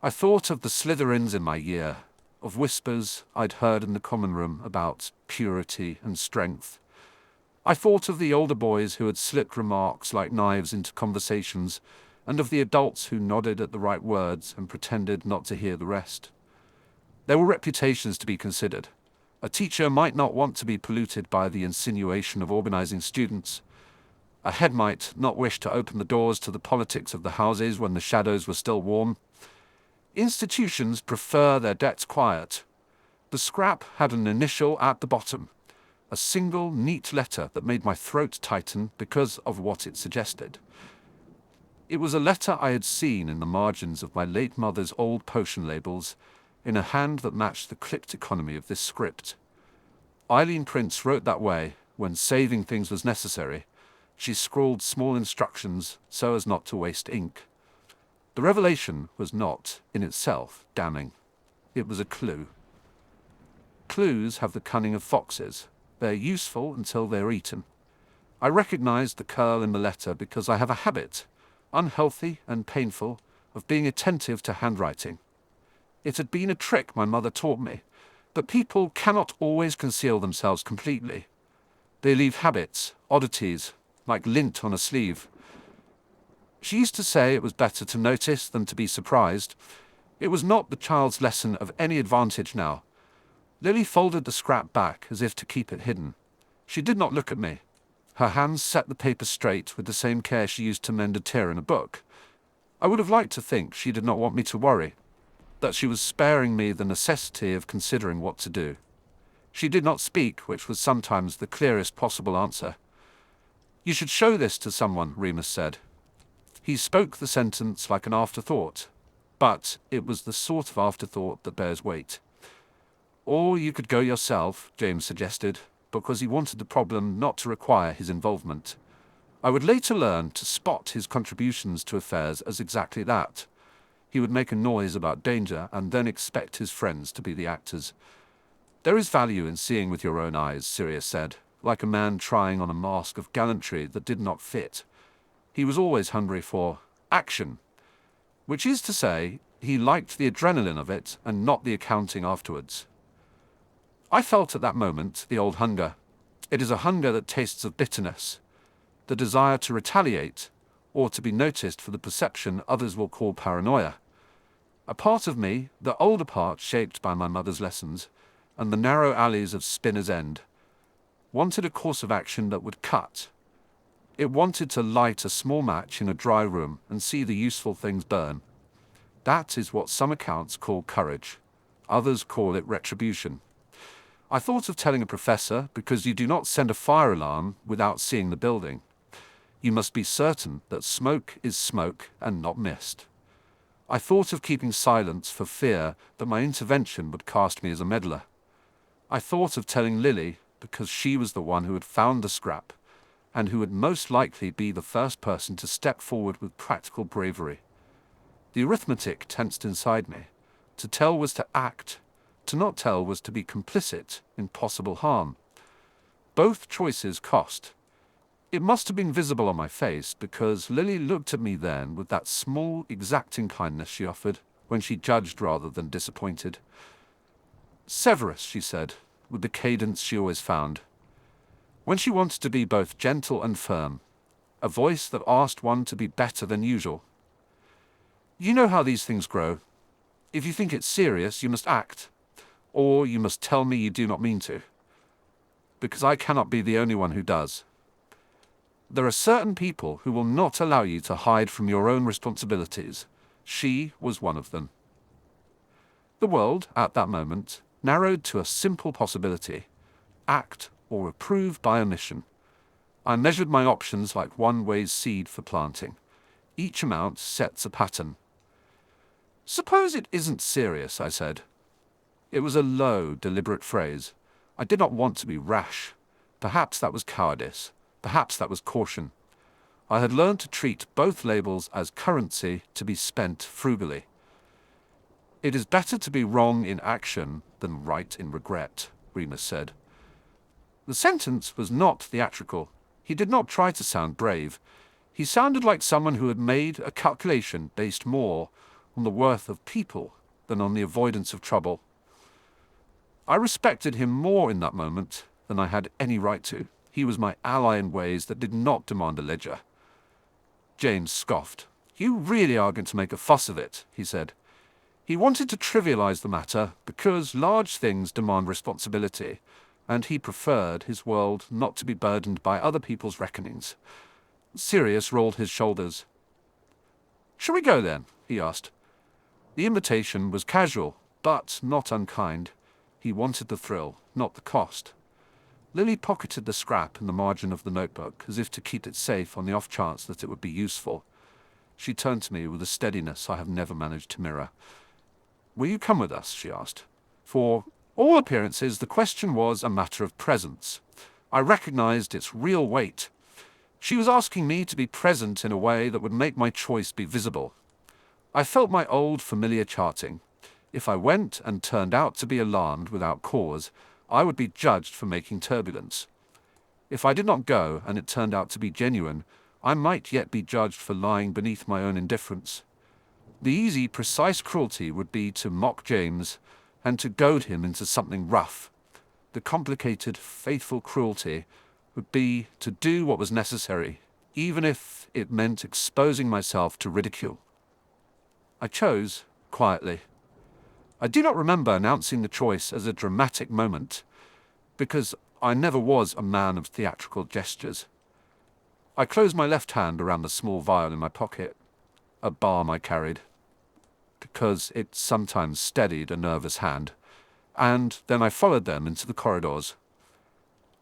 I thought of the Slytherins in my year, of whispers I'd heard in the common room about purity and strength. I thought of the older boys who had slipped remarks like knives into conversations, and of the adults who nodded at the right words and pretended not to hear the rest. There were reputations to be considered. A teacher might not want to be polluted by the insinuation of organizing students. A head might not wish to open the doors to the politics of the houses when the shadows were still warm. Institutions prefer their debts quiet. The scrap had an initial at the bottom, a single neat letter that made my throat tighten because of what it suggested. It was a letter I had seen in the margins of my late mother's old potion labels, in a hand that matched the clipped economy of this script. Eileen Prince wrote that way when saving things was necessary. She scrawled small instructions so as not to waste ink. The revelation was not, in itself, damning. It was a clue. Clues have the cunning of foxes. They're useful until they're eaten. I recognized the curl in the letter because I have a habit, unhealthy and painful, of being attentive to handwriting. It had been a trick my mother taught me, but people cannot always conceal themselves completely. They leave habits, oddities, like lint on a sleeve. She used to say it was better to notice than to be surprised. It was not the child's lesson of any advantage now. Lily folded the scrap back as if to keep it hidden. She did not look at me. Her hands set the paper straight with the same care she used to mend a tear in a book. I would have liked to think she did not want me to worry, that she was sparing me the necessity of considering what to do. She did not speak, which was sometimes the clearest possible answer. "You should show this to someone," Remus said. He spoke the sentence like an afterthought, but it was the sort of afterthought that bears weight. Or you could go yourself, James suggested, because he wanted the problem not to require his involvement. I would later learn to spot his contributions to affairs as exactly that. He would make a noise about danger and then expect his friends to be the actors. There is value in seeing with your own eyes, Sirius said, like a man trying on a mask of gallantry that did not fit. He was always hungry for action, which is to say, he liked the adrenaline of it and not the accounting afterwards. I felt at that moment the old hunger. It is a hunger that tastes of bitterness, the desire to retaliate, or to be noticed for the perception others will call paranoia. A part of me, the older part shaped by my mother's lessons, and the narrow alleys of Spinner's End, wanted a course of action that would cut. It wanted to light a small match in a dry room and see the useful things burn. That is what some accounts call courage. Others call it retribution. I thought of telling a professor because you do not send a fire alarm without seeing the building. You must be certain that smoke is smoke and not mist. I thought of keeping silence for fear that my intervention would cast me as a meddler. I thought of telling Lily because she was the one who had found the scrap and who would most likely be the first person to step forward with practical bravery. The arithmetic tensed inside me. To tell was to act. To not tell was to be complicit in possible harm. Both choices cost. It must have been visible on my face because Lily looked at me then with that small, exacting kindness she offered when she judged rather than disappointed. Severus, she said, with the cadence she always found, when she wanted to be both gentle and firm, a voice that asked one to be better than usual. You know how these things grow. If you think it's serious, you must act, or you must tell me you do not mean to, because I cannot be the only one who does. There are certain people who will not allow you to hide from your own responsibilities. She was one of them. The world, at that moment, narrowed to a simple possibility: act or approve by omission. I measured my options like one weighs seed for planting. Each amount sets a pattern. Suppose it isn't serious, I said. It was a low, deliberate phrase. I did not want to be rash. Perhaps that was cowardice. Perhaps that was caution. I had learned to treat both labels as currency to be spent frugally. It is better to be wrong in action than right in regret, Remus said. The sentence was not theatrical. He did not try to sound brave. He sounded like someone who had made a calculation based more on the worth of people than on the avoidance of trouble. I respected him more in that moment than I had any right to. He was my ally in ways that did not demand a ledger. James scoffed. You really are going to make a fuss of it, he said. He wanted to trivialize the matter because large things demand responsibility, and he preferred his world not to be burdened by other people's reckonings. Sirius rolled his shoulders. Shall we go then? He asked. The invitation was casual, but not unkind. He wanted the thrill, not the cost. Lily pocketed the scrap in the margin of the notebook, as if to keep it safe on the off chance that it would be useful. She turned to me with a steadiness I have never managed to mirror. Will you come with us? She asked. For all appearances, the question was a matter of presence. I recognized its real weight. She was asking me to be present in a way that would make my choice be visible. I felt my old familiar charting. If I went and turned out to be alarmed without cause, I would be judged for making turbulence. If I did not go and it turned out to be genuine, I might yet be judged for lying beneath my own indifference. The easy, precise cruelty would be to mock James and to goad him into something rough. The complicated, faithful cruelty would be to do what was necessary, even if it meant exposing myself to ridicule. I chose quietly. I do not remember announcing the choice as a dramatic moment, because I never was a man of theatrical gestures. I closed my left hand around the small vial in my pocket, a balm I carried, because it sometimes steadied a nervous hand, and then I followed them into the corridors.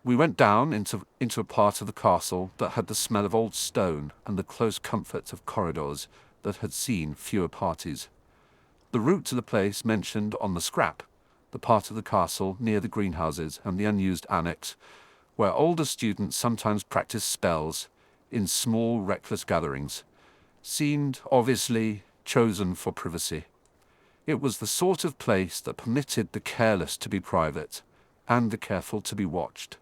We went down into a part of the castle that had the smell of old stone and the close comfort of corridors that had seen fewer parties. The route to the place mentioned on the scrap, the part of the castle near the greenhouses and the unused annex, where older students sometimes practiced spells in small, reckless gatherings, seemed obviously chosen for privacy. It was the sort of place that permitted the careless to be private and the careful to be watched.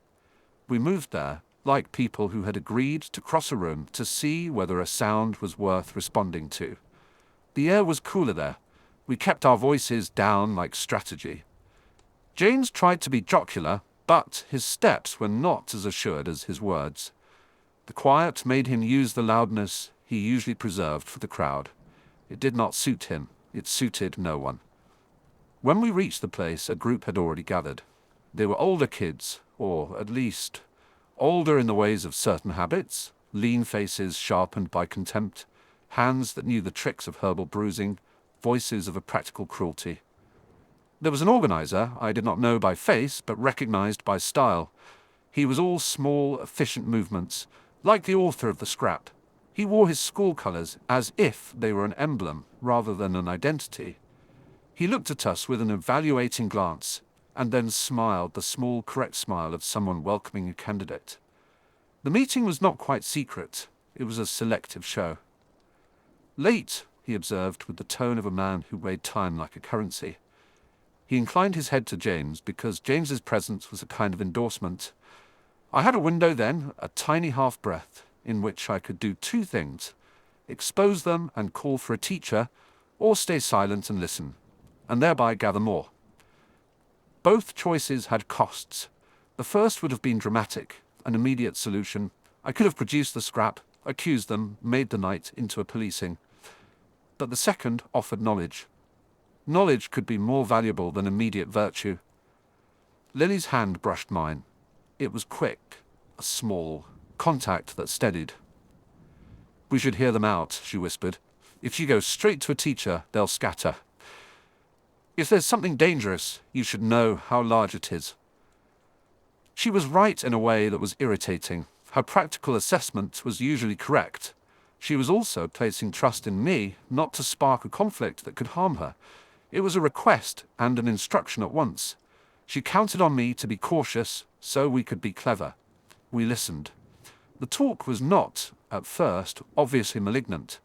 We moved there, like people who had agreed to cross a room to see whether a sound was worth responding to. The air was cooler there. We kept our voices down like strategy. James tried to be jocular, but his steps were not as assured as his words. The quiet made him use the loudness he usually preserved for the crowd. It did not suit him. It suited no one. When we reached the place, a group had already gathered. They were older kids, or at least older in the ways of certain habits, lean faces sharpened by contempt, hands that knew the tricks of herbal bruising, voices of a practical cruelty. There was an organizer I did not know by face, but recognized by style. He was all small, efficient movements, like the author of the scrap. He wore his school colors as if they were an emblem rather than an identity. He looked at us with an evaluating glance, and then smiled the small, correct smile of someone welcoming a candidate. The meeting was not quite secret. It was a selective show. "Late," he observed with the tone of a man who weighed time like a currency. He inclined his head to James because James's presence was a kind of endorsement. I had a window then, a tiny half-breath, in which I could do two things: expose them and call for a teacher, or stay silent and listen, and thereby gather more. Both choices had costs. The first would have been dramatic, an immediate solution. I could have produced the scrap, accused them, made the night into a policing. But the second offered knowledge. Knowledge could be more valuable than immediate virtue. Lily's hand brushed mine. It was quick, a small contact that steadied. "We should hear them out," she whispered. "If you go straight to a teacher, they'll scatter. If there's something dangerous, you should know how large it is." She was right in a way that was irritating. Her practical assessment was usually correct. She was also placing trust in me not to spark a conflict that could harm her. It was a request and an instruction at once. She counted on me to be cautious so we could be clever. We listened. The talk was not, at first, obviously malignant.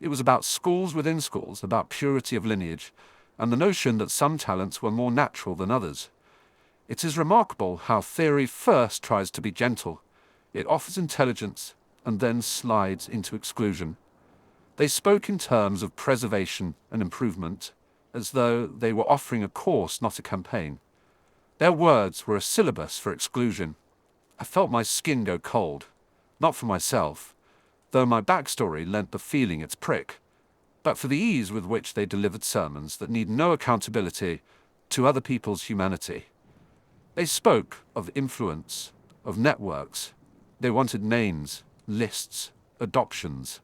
It was about schools within schools, about purity of lineage, and the notion that some talents were more natural than others. It is remarkable how theory first tries to be gentle. It offers intelligence and then slides into exclusion. They spoke in terms of preservation and improvement, as though they were offering a course, not a campaign. Their words were a syllabus for exclusion. I felt my skin go cold, not for myself, though my backstory lent the feeling its prick, but for the ease with which they delivered sermons that need no accountability to other people's humanity. They spoke of influence, of networks. They wanted names, lists, adoptions.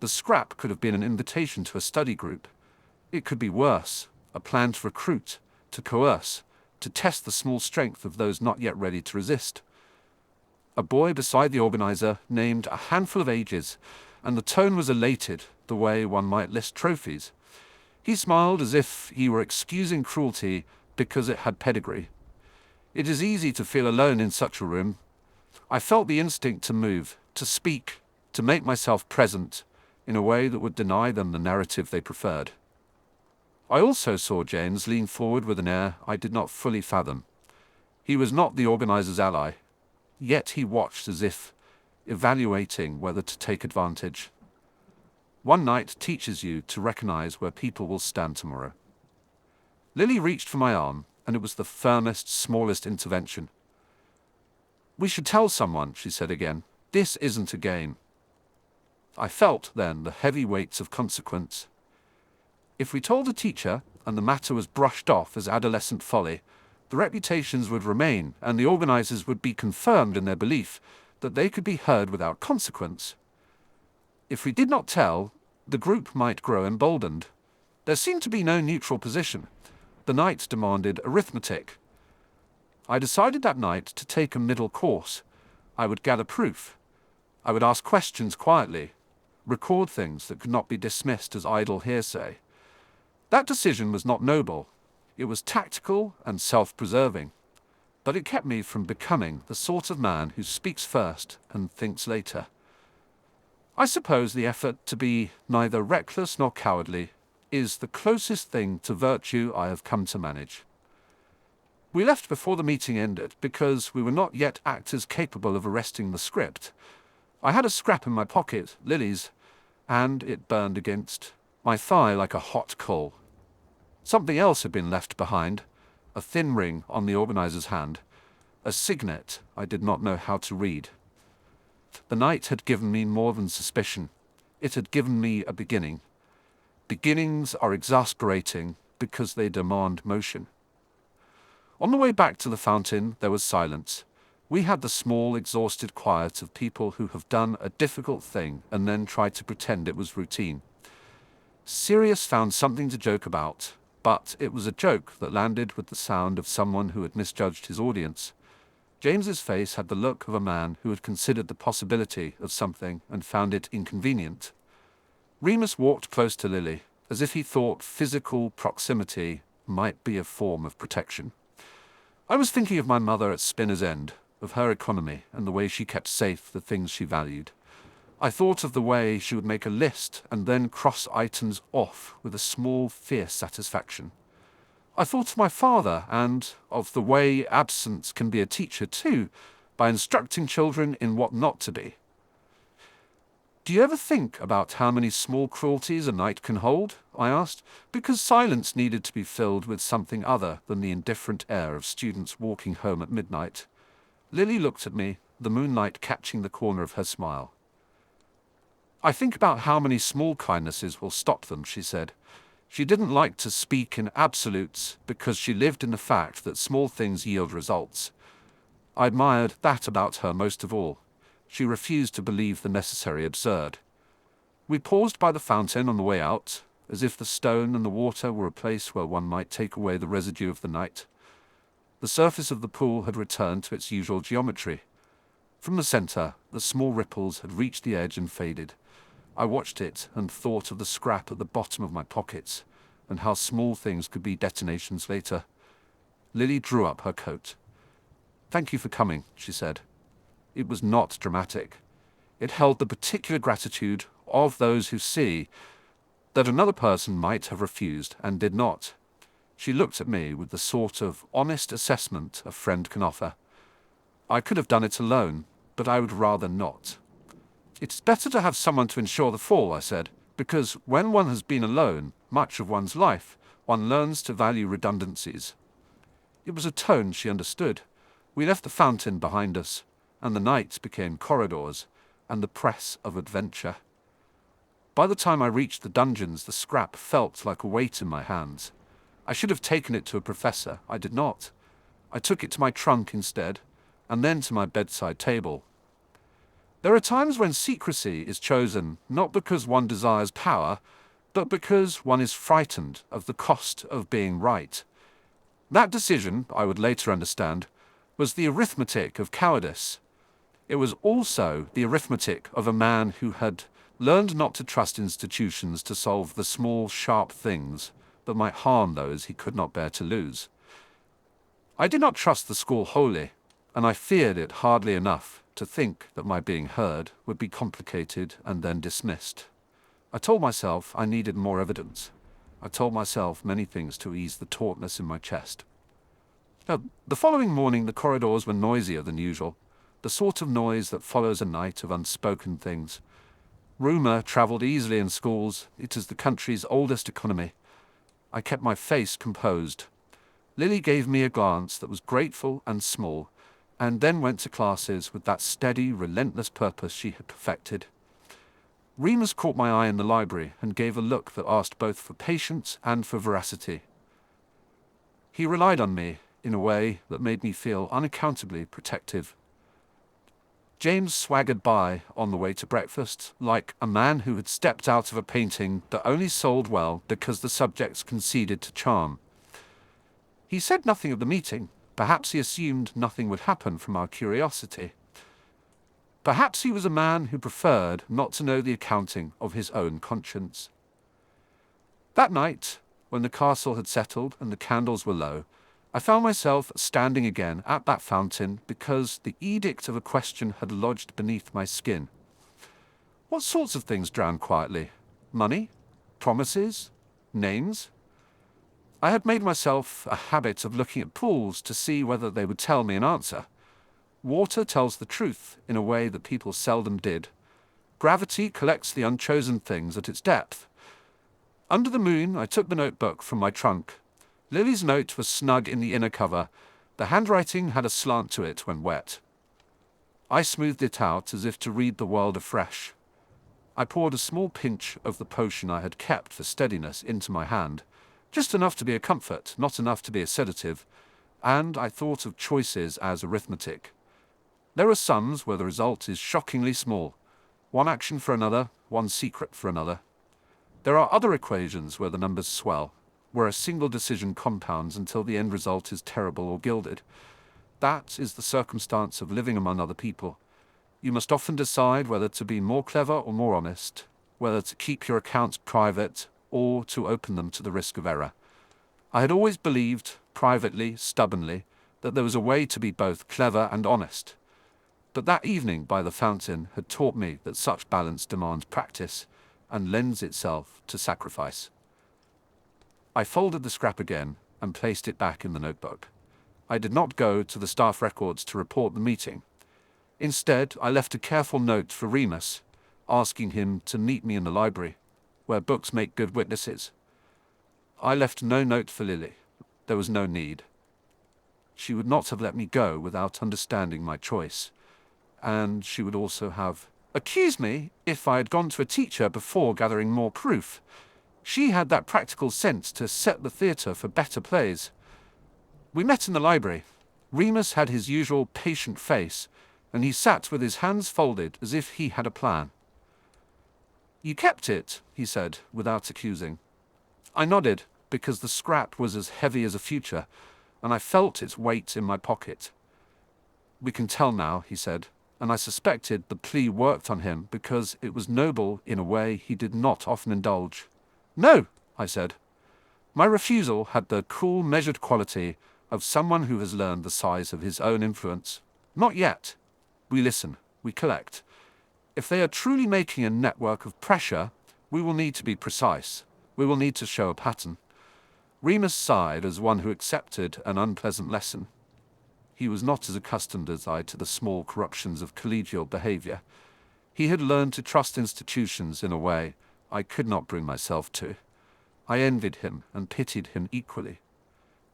The scrap could have been an invitation to a study group. It could be worse, a plan to recruit, to coerce, to test the small strength of those not yet ready to resist. A boy beside the organizer named a handful of ages, and the tone was elated, the way one might list trophies. He smiled as if he were excusing cruelty because it had pedigree. It is easy to feel alone in such a room. I felt the instinct to move, to speak, to make myself present in a way that would deny them the narrative they preferred. I also saw James lean forward with an air I did not fully fathom. He was not the organizer's ally, yet he watched as if evaluating whether to take advantage. One night teaches you to recognize where people will stand tomorrow. Lily reached for my arm, and it was the firmest, smallest intervention. "We should tell someone," she said again. "This isn't a game." I felt, then, the heavy weights of consequence. If we told a teacher, and the matter was brushed off as adolescent folly, the reputations would remain, and the organizers would be confirmed in their belief that they could be heard without consequence. If we did not tell, the group might grow emboldened. There seemed to be no neutral position. The night demanded arithmetic. I decided that night to take a middle course. I would gather proof. I would ask questions quietly, record things that could not be dismissed as idle hearsay. That decision was not noble. It was tactical and self-preserving, but it kept me from becoming the sort of man who speaks first and thinks later. I suppose the effort to be neither reckless nor cowardly is the closest thing to virtue I have come to manage. We left before the meeting ended because we were not yet actors capable of arresting the script. I had a scrap in my pocket, Lily's, and it burned against my thigh like a hot coal. Something else had been left behind, a thin ring on the organizer's hand, a signet I did not know how to read. The night had given me more than suspicion. It had given me a beginning. Beginnings are exasperating because they demand motion. On the way back to the fountain, there was silence. We had the small, exhausted quiet of people who have done a difficult thing and then try to pretend it was routine. Sirius found something to joke about, but it was a joke that landed with the sound of someone who had misjudged his audience. James's face had the look of a man who had considered the possibility of something and found it inconvenient. Remus walked close to Lily, as if he thought physical proximity might be a form of protection. I was thinking of my mother at Spinner's End, of her economy and the way she kept safe the things she valued. I thought of the way she would make a list and then cross items off with a small, fierce satisfaction. I thought of my father and of the way absence can be a teacher too, by instructing children in what not to be. Do you ever think about how many small cruelties a night can hold? I asked, because silence needed to be filled with something other than the indifferent air of students walking home at midnight. Lily looked at me, the moonlight catching the corner of her smile. I think about how many small kindnesses will stop them, she said. She didn't like to speak in absolutes because she lived in the fact that small things yield results. I admired that about her most of all. She refused to believe the necessary absurd. We paused by the fountain on the way out, as if the stone and the water were a place where one might take away the residue of the night. The surface of the pool had returned to its usual geometry. From the center, the small ripples had reached the edge and faded. I watched it and thought of the scrap at the bottom of my pockets, and how small things could be detonations later. Lily drew up her coat. "Thank you for coming," she said. It was not dramatic. It held the particular gratitude of those who see that another person might have refused and did not. She looked at me with the sort of honest assessment a friend can offer. I could have done it alone, but I would rather not. "It's better to have someone to ensure the fall," I said, "because when one has been alone much of one's life, one learns to value redundancies." It was a tone she understood. We left the fountain behind us, and the nights became corridors and the press of adventure. By the time I reached the dungeons, the scrap felt like a weight in my hands. I should have taken it to a professor. I did not. I took it to my trunk instead, and then to my bedside table. There are times when secrecy is chosen not because one desires power, but because one is frightened of the cost of being right. That decision, I would later understand, was the arithmetic of cowardice. It was also the arithmetic of a man who had learned not to trust institutions to solve the small, sharp things that might harm those he could not bear to lose. I did not trust the school wholly, and I feared it hardly enough to think that my being heard would be complicated and then dismissed. I told myself I needed more evidence. I told myself many things to ease the tautness in my chest. Now, the following morning the corridors were noisier than usual, the sort of noise that follows a night of unspoken things. Rumour travelled easily in schools. It is the country's oldest economy. I kept my face composed. Lily gave me a glance that was grateful and small, and then went to classes with that steady, relentless purpose she had perfected. Remus caught my eye in the library and gave a look that asked both for patience and for veracity. He relied on me in a way that made me feel unaccountably protective. James swaggered by on the way to breakfast, like a man who had stepped out of a painting that only sold well because the subjects conceded to charm. He said nothing of the meeting, Perhaps he assumed nothing would happen from our curiosity. Perhaps he was a man who preferred not to know the accounting of his own conscience. That night, when the castle had settled and the candles were low, I found myself standing again at that fountain because the edict of a question had lodged beneath my skin. What sorts of things drown quietly? Money? Promises? Names? I had made myself a habit of looking at pools to see whether they would tell me an answer. Water tells the truth in a way that people seldom did. Gravity collects the unchosen things at its depth. Under the moon, I took the notebook from my trunk. Lily's note was snug in the inner cover. The handwriting had a slant to it when wet. I smoothed it out as if to read the world afresh. I poured a small pinch of the potion I had kept for steadiness into my hand, just enough to be a comfort, not enough to be a sedative, and I thought of choices as arithmetic. There are sums where the result is shockingly small, one action for another, one secret for another. There are other equations where the numbers swell, where a single decision compounds until the end result is terrible or gilded. That is the circumstance of living among other people. You must often decide whether to be more clever or more honest, whether to keep your accounts private or to open them to the risk of error. I had always believed, privately, stubbornly, that there was a way to be both clever and honest. But that evening by the fountain had taught me that such balance demands practice and lends itself to sacrifice. I folded the scrap again and placed it back in the notebook. I did not go to the staff records to report the meeting. Instead, I left a careful note for Remus, asking him to meet me in the library, where books make good witnesses. I left no note for Lily. There was no need. She would not have let me go without understanding my choice, and she would also have accused me if I had gone to a teacher before gathering more proof. She had that practical sense to set the theatre for better plays. We met in the library. Remus had his usual patient face, and he sat with his hands folded as if he had a plan. "You kept it," he said, without accusing. I nodded, because the scrap was as heavy as a future, and I felt its weight in my pocket. "We can tell now," he said, and I suspected the plea worked on him because it was noble in a way he did not often indulge. "No," I said. My refusal had the cool, measured quality of someone who has learned the size of his own influence. "Not yet. We listen, we collect. If they are truly making a network of pressure, we will need to be precise. We will need to show a pattern." Remus sighed as one who accepted an unpleasant lesson. He was not as accustomed as I to the small corruptions of collegial behavior. He had learned to trust institutions in a way I could not bring myself to. I envied him and pitied him equally.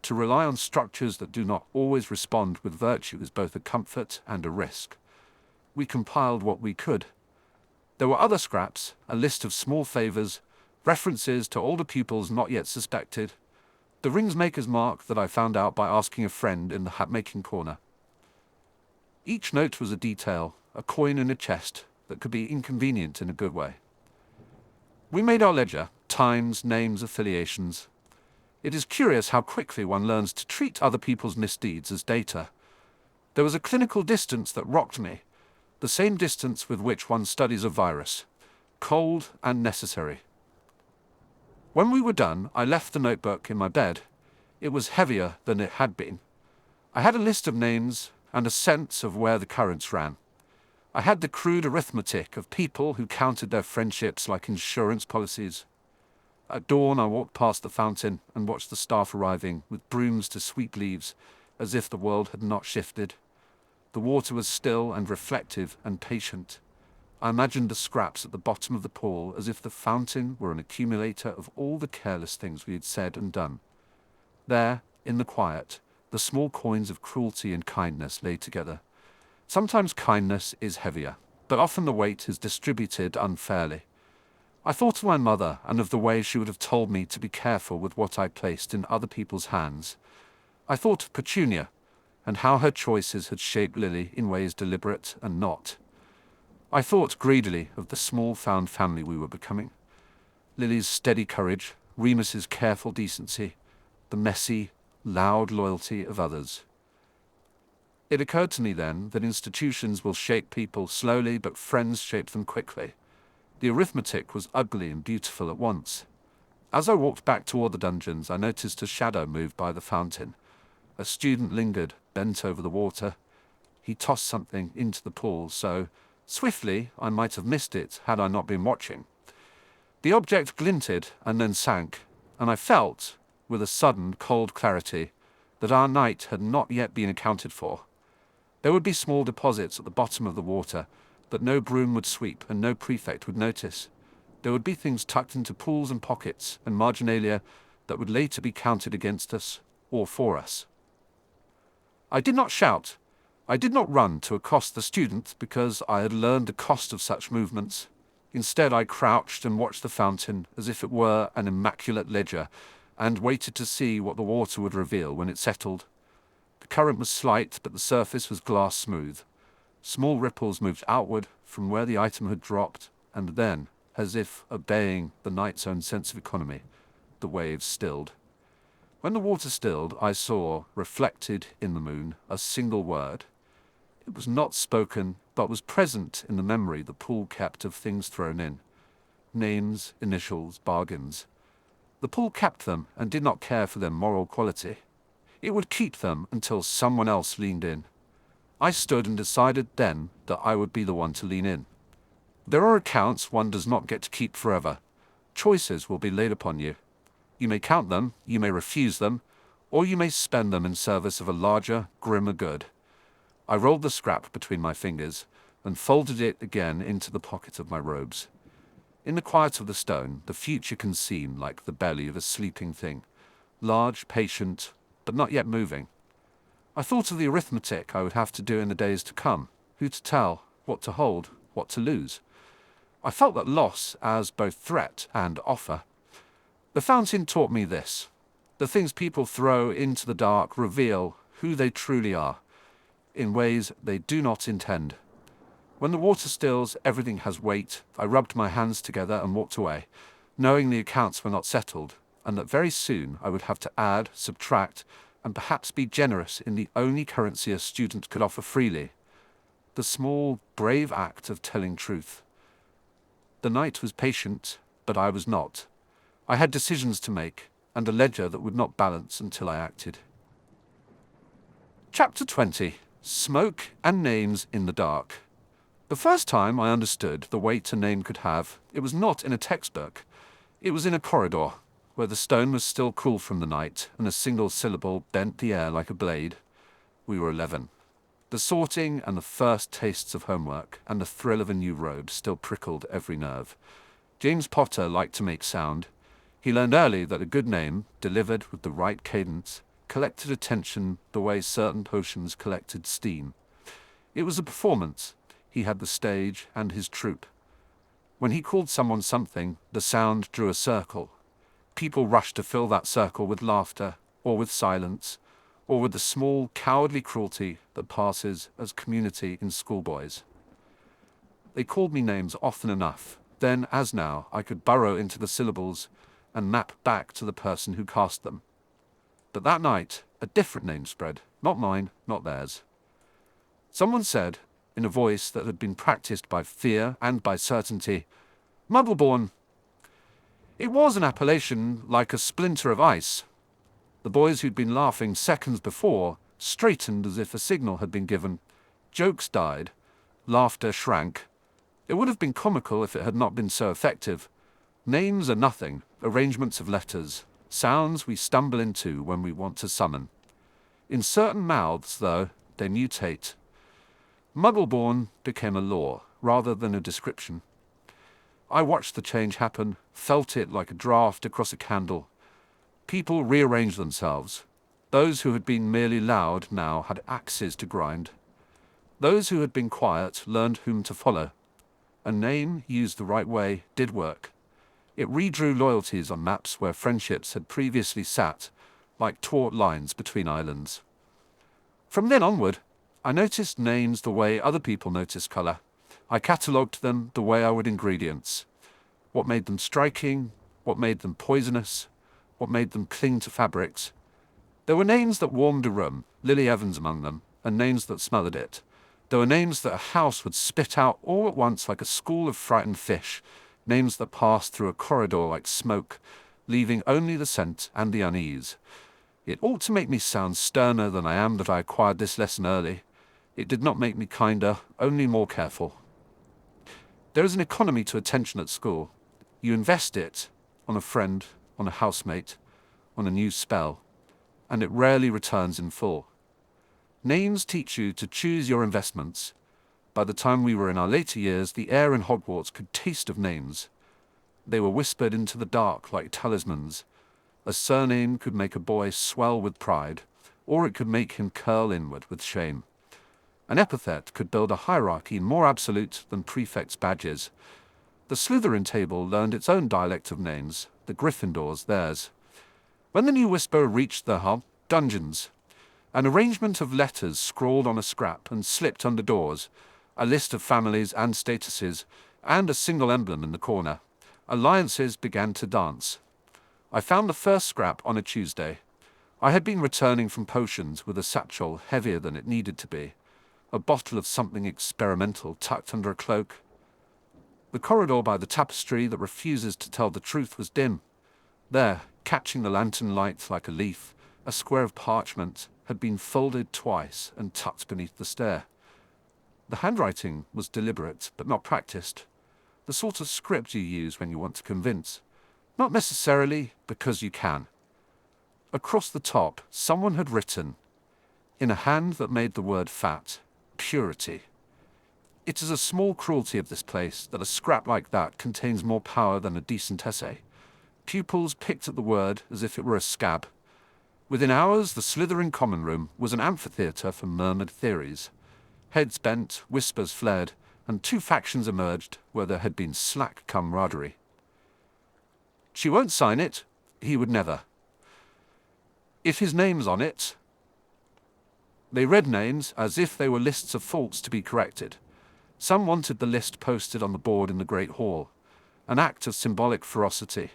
To rely on structures that do not always respond with virtue is both a comfort and a risk. We compiled what we could. There were other scraps, a list of small favors, references to older pupils not yet suspected, the ringsmaker's mark that I found out by asking a friend in the hat-making corner. Each note was a detail, a coin in a chest that could be inconvenient in a good way. We made our ledger, times, names, affiliations. It is curious how quickly one learns to treat other people's misdeeds as data. There was a clinical distance that rocked me, the same distance with which one studies a virus, cold and necessary. When we were done, I left the notebook in my bed. It was heavier than it had been. I had a list of names and a sense of where the currents ran. I had the crude arithmetic of people who counted their friendships like insurance policies. At dawn, I walked past the fountain and watched the staff arriving with brooms to sweep leaves, as if the world had not shifted. The water was still and reflective and patient. I imagined the scraps at the bottom of the pool as if the fountain were an accumulator of all the careless things we had said and done. There, in the quiet, the small coins of cruelty and kindness lay together. Sometimes kindness is heavier, but often the weight is distributed unfairly. I thought of my mother and of the way she would have told me to be careful with what I placed in other people's hands. I thought of Petunia, and how her choices had shaped Lily in ways deliberate and not. I thought greedily of the small found family we were becoming. Lily's steady courage, Remus's careful decency, the messy, loud loyalty of others. It occurred to me then that institutions will shape people slowly, but friends shape them quickly. The arithmetic was ugly and beautiful at once. As I walked back toward the dungeons, I noticed a shadow move by the fountain. A student lingered, bent over the water. He tossed something into the pool so swiftly I might have missed it had I not been watching. The object glinted and then sank, and I felt, with a sudden cold clarity, that our night had not yet been accounted for. There would be small deposits at the bottom of the water that no broom would sweep and no prefect would notice. There would be things tucked into pools and pockets and marginalia that would later be counted against us or for us. I did not shout. I did not run to accost the student because I had learned the cost of such movements. Instead, I crouched and watched the fountain as if it were an immaculate ledger and waited to see what the water would reveal when it settled. The current was slight, but the surface was glass smooth. Small ripples moved outward from where the item had dropped, and then, as if obeying the night's own sense of economy, the waves stilled. When the water stilled, I saw, reflected in the moon, a single word. It was not spoken, but was present in the memory the pool kept of things thrown in. Names, initials, bargains. The pool kept them and did not care for their moral quality. It would keep them until someone else leaned in. I stood and decided then that I would be the one to lean in. There are accounts one does not get to keep forever. Choices will be laid upon you. You may count them, you may refuse them, or you may spend them in service of a larger, grimmer good. I rolled the scrap between my fingers and folded it again into the pocket of my robes. In the quiet of the stone, the future can seem like the belly of a sleeping thing, large, patient, but not yet moving. I thought of the arithmetic I would have to do in the days to come, who to tell, what to hold, what to lose. I felt that loss as both threat and offer. The fountain taught me this. The things people throw into the dark reveal who they truly are, in ways they do not intend. When the water stills, everything has weight. I rubbed my hands together and walked away, knowing the accounts were not settled, and that very soon I would have to add, subtract, and perhaps be generous in the only currency a student could offer freely: the small, brave act of telling truth. The night was patient, but I was not. I had decisions to make, and a ledger that would not balance until I acted. Chapter 20. Smoke and Names in the Dark. The first time I understood the weight a name could have, it was not in a textbook. It was in a corridor, where the stone was still cool from the night, and a single syllable bent the air like a blade. We were 11. The sorting and the first tastes of homework and the thrill of a new robe still prickled every nerve. James Potter liked to make sound. He learned early that a good name, delivered with the right cadence, collected attention the way certain potions collected steam. It was a performance. He had the stage and his troupe. When he called someone something, the sound drew a circle. People rushed to fill that circle with laughter, or with silence, or with the small, cowardly cruelty that passes as community in schoolboys. They called me names often enough. Then, as now, I could burrow into the syllables and map back to the person who cast them. But that night, a different name spread, not mine, not theirs. Someone said, in a voice that had been practiced by fear and by certainty, "Muggleborn." It was an appellation like a splinter of ice. The boys who'd been laughing seconds before straightened as if a signal had been given. Jokes died. Laughter shrank. It would have been comical if it had not been so effective. Names are nothing, arrangements of letters, sounds we stumble into when we want to summon. In certain mouths, though, they mutate. Muggleborn became a law, rather than a description. I watched the change happen, felt it like a draft across a candle. People rearranged themselves. Those who had been merely loud now had axes to grind. Those who had been quiet learned whom to follow. A name, used the right way, did work. It redrew loyalties on maps where friendships had previously sat, like taut lines between islands. From then onward, I noticed names the way other people notice color. I catalogued them the way I would ingredients. What made them striking, what made them poisonous, what made them cling to fabrics. There were names that warmed a room, Lily Evans among them, and names that smothered it. There were names that a house would spit out all at once like a school of frightened fish, names that passed through a corridor like smoke, leaving only the scent and the unease. It ought to make me sound sterner than I am that I acquired this lesson early. It did not make me kinder, only more careful. There is an economy to attention at school. You invest it on a friend, on a housemate, on a new spell, and it rarely returns in full. Names teach you to choose your investments. By the time we were in our later years, the air in Hogwarts could taste of names. They were whispered into the dark like talismans. A surname could make a boy swell with pride, or it could make him curl inward with shame. An epithet could build a hierarchy more absolute than prefects' badges. The Slytherin table learned its own dialect of names, the Gryffindors theirs. When the new whisper reached the dungeons, an arrangement of letters scrawled on a scrap and slipped under doors, a list of families and statuses, and a single emblem in the corner, alliances began to dance. I found the first scrap on a Tuesday. I had been returning from potions with a satchel heavier than it needed to be, a bottle of something experimental tucked under a cloak. The corridor by the tapestry that refuses to tell the truth was dim. There, catching the lantern light like a leaf, a square of parchment had been folded twice and tucked beneath the stair. The handwriting was deliberate but not practiced, the sort of script you use when you want to convince, not necessarily because you can. Across the top, someone had written, in a hand that made the word fat, purity. It is a small cruelty of this place that a scrap like that contains more power than a decent essay. Pupils picked at the word as if it were a scab. Within hours, the Slytherin common room was an amphitheatre for murmured theories. Heads bent, whispers flared, and two factions emerged where there had been slack camaraderie. She won't sign it. He would never. If his name's on it. They read names as if they were lists of faults to be corrected. Some wanted the list posted on the board in the Great Hall, an act of symbolic ferocity.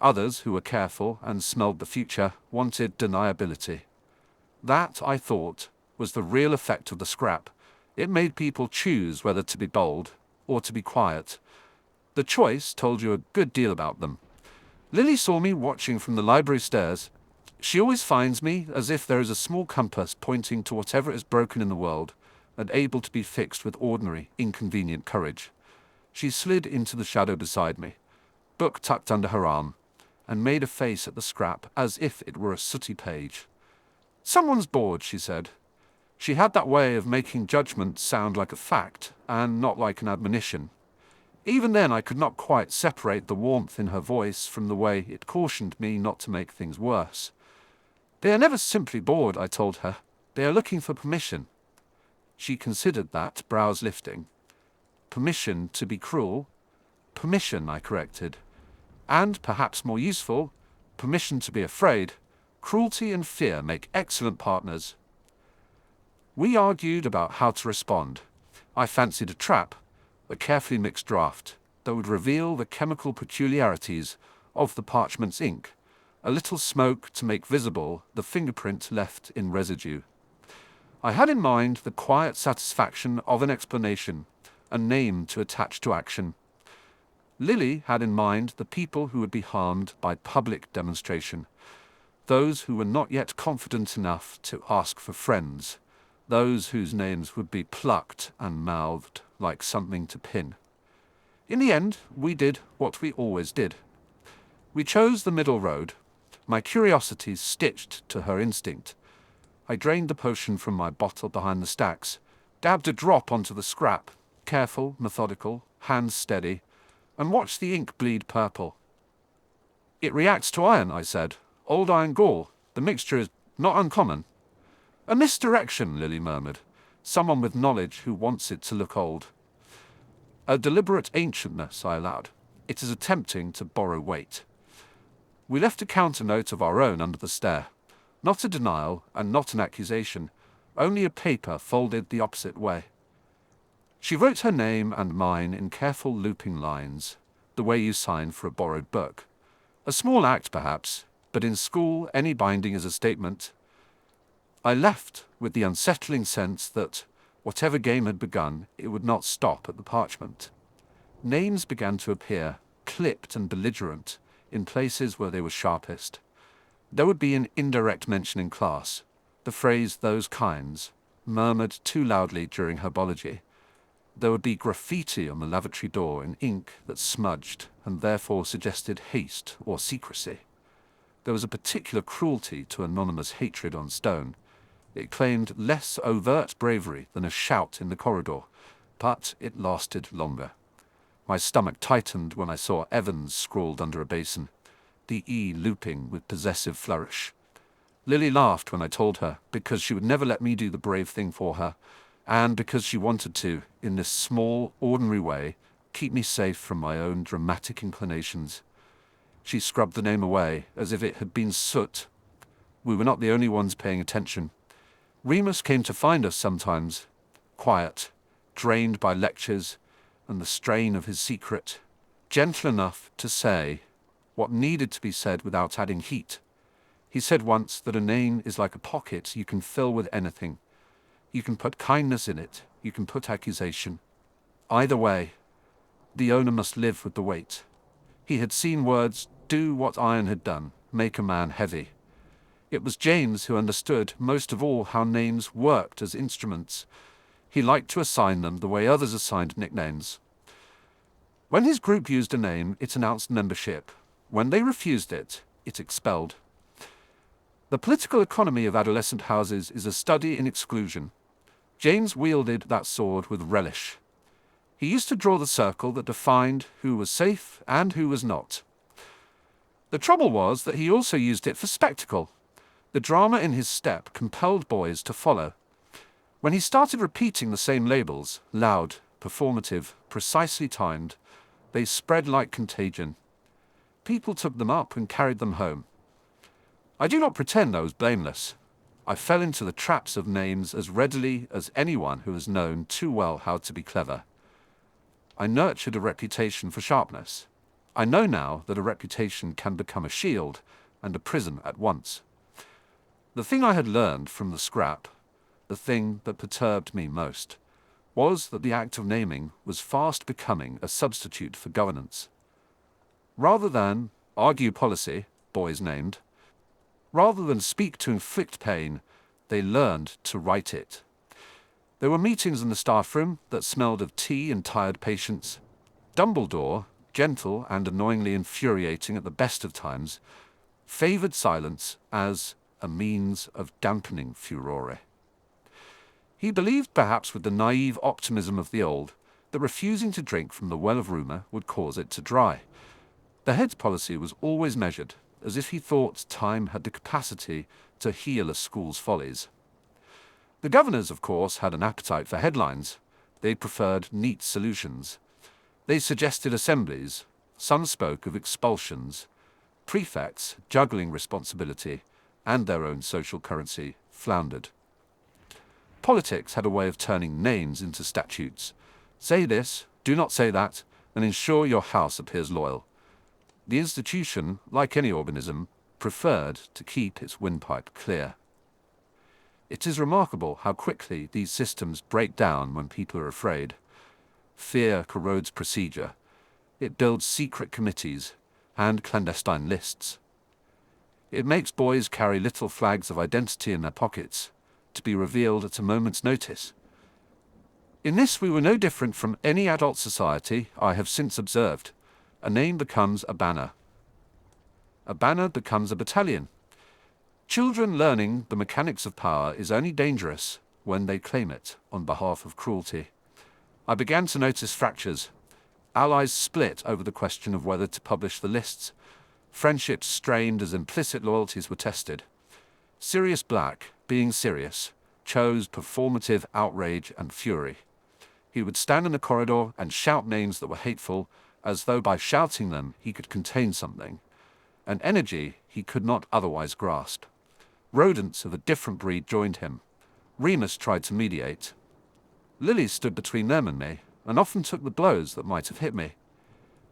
Others, who were careful and smelled the future, wanted deniability. That, I thought, was the real effect of the scrap. It made people choose whether to be bold or to be quiet. The choice told you a good deal about them. Lily saw me watching from the library stairs. She always finds me as if there is a small compass pointing to whatever is broken in the world, and able to be fixed with ordinary, inconvenient courage. She slid into the shadow beside me, book tucked under her arm, and made a face at the scrap as if it were a sooty page. "Someone's bored," she said. She had that way of making judgment sound like a fact, and not like an admonition. Even then I could not quite separate the warmth in her voice from the way it cautioned me not to make things worse. "They are never simply bored," I told her. "They are looking for permission." She considered that, brows lifting. "Permission to be cruel?" "Permission," I corrected. "And, perhaps more useful, permission to be afraid. Cruelty and fear make excellent partners." We argued about how to respond. I fancied a trap, a carefully mixed draft, that would reveal the chemical peculiarities of the parchment's ink, a little smoke to make visible the fingerprint left in residue. I had in mind the quiet satisfaction of an explanation, a name to attach to action. Lily had in mind the people who would be harmed by public demonstration, those who were not yet confident enough to ask for friends, those whose names would be plucked and mouthed like something to pin. In the end, we did what we always did. We chose the middle road, my curiosity stitched to her instinct. I drained the potion from my bottle behind the stacks, dabbed a drop onto the scrap, careful, methodical, hands steady, and watched the ink bleed purple. "It reacts to iron," I said. "Old iron gall. The mixture is not uncommon." "A misdirection," Lily murmured. "Someone with knowledge who wants it to look old." "A deliberate ancientness," I allowed. "It is attempting to borrow weight." We left a counter note of our own under the stair. Not a denial and not an accusation, only a paper folded the opposite way. She wrote her name and mine in careful looping lines, the way you sign for a borrowed book. A small act, perhaps, but in school any binding is a statement. I left with the unsettling sense that, whatever game had begun, it would not stop at the parchment. Names began to appear, clipped and belligerent, in places where they were sharpest. There would be an indirect mention in class, the phrase "those kinds," murmured too loudly during herbology. There would be graffiti on the lavatory door in ink that smudged and therefore suggested haste or secrecy. There was a particular cruelty to anonymous hatred on stone. It claimed less overt bravery than a shout in the corridor, but it lasted longer. My stomach tightened when I saw Evans scrawled under a basin, the E looping with possessive flourish. Lily laughed when I told her, because she would never let me do the brave thing for her, and because she wanted to, in this small, ordinary way, keep me safe from my own dramatic inclinations. She scrubbed the name away, as if it had been soot. We were not the only ones paying attention. Remus came to find us sometimes, quiet, drained by lectures and the strain of his secret, gentle enough to say what needed to be said without adding heat. He said once that a name is like a pocket you can fill with anything. You can put kindness in it, you can put accusation. Either way, the owner must live with the weight. He had seen words do what iron had done, make a man heavy. It was James who understood most of all how names worked as instruments. He liked to assign them the way others assigned nicknames. When his group used a name, it announced membership. When they refused it, it expelled. The political economy of adolescent houses is a study in exclusion. James wielded that sword with relish. He used to draw the circle that defined who was safe and who was not. The trouble was that he also used it for spectacle. The drama in his step compelled boys to follow. When he started repeating the same labels, loud, performative, precisely timed, they spread like contagion. People took them up and carried them home. I do not pretend I was blameless. I fell into the traps of names as readily as anyone who has known too well how to be clever. I nurtured a reputation for sharpness. I know now that a reputation can become a shield and a prison at once. The thing I had learned from the scrap, the thing that perturbed me most, was that the act of naming was fast becoming a substitute for governance. Rather than argue policy, boys named, rather than speak to inflict pain, they learned to write it. There were meetings in the staff room that smelled of tea and tired patients. Dumbledore, gentle and annoyingly infuriating at the best of times, favored silence as a means of dampening furore. He believed, perhaps with the naive optimism of the old, that refusing to drink from the well of rumour would cause it to dry. The head's policy was always measured, as if he thought time had the capacity to heal a school's follies. The governors, of course, had an appetite for headlines. They preferred neat solutions. They suggested assemblies. Some spoke of expulsions. Prefects, juggling responsibility and their own social currency, floundered. Politics had a way of turning names into statutes. Say this, do not say that, and ensure your house appears loyal. The institution, like any organism, preferred to keep its windpipe clear. It is remarkable how quickly these systems break down when people are afraid. Fear corrodes procedure. It builds secret committees and clandestine lists. It makes boys carry little flags of identity in their pockets, to be revealed at a moment's notice. In this we were no different from any adult society I have since observed. A name becomes a banner. A banner becomes a battalion. Children learning the mechanics of power is only dangerous when they claim it on behalf of cruelty. I began to notice fractures. Allies split over the question of whether to publish the lists. Friendships strained as implicit loyalties were tested. Sirius Black, being serious, chose performative outrage and fury. He would stand in the corridor and shout names that were hateful, as though by shouting them he could contain something, an energy he could not otherwise grasp. Rodents of a different breed joined him. Remus tried to mediate. Lily stood between them and me, and often took the blows that might have hit me.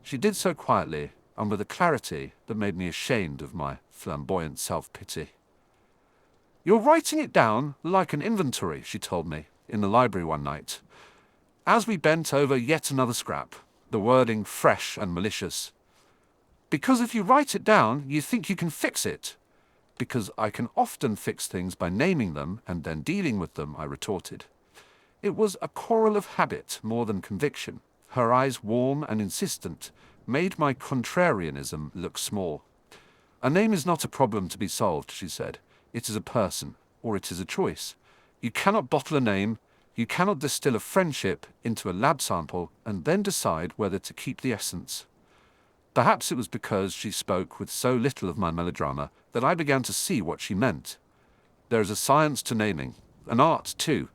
She did so quietly, and with a clarity that made me ashamed of my flamboyant self-pity. "You're writing it down like an inventory," she told me in the library one night, as we bent over yet another scrap, the wording fresh and malicious. "Because if you write it down, you think you can fix it." "Because I can often fix things by naming them and then dealing with them," I retorted. It was a quarrel of habit more than conviction. Her eyes, warm and insistent, made my contrarianism look small. "A name is not a problem to be solved," she said. "It is a person, or it is a choice. You cannot bottle a name, you cannot distill a friendship into a lab sample and then decide whether to keep the essence." Perhaps it was because she spoke with so little of my melodrama that I began to see what she meant. There is a science to naming, an art too,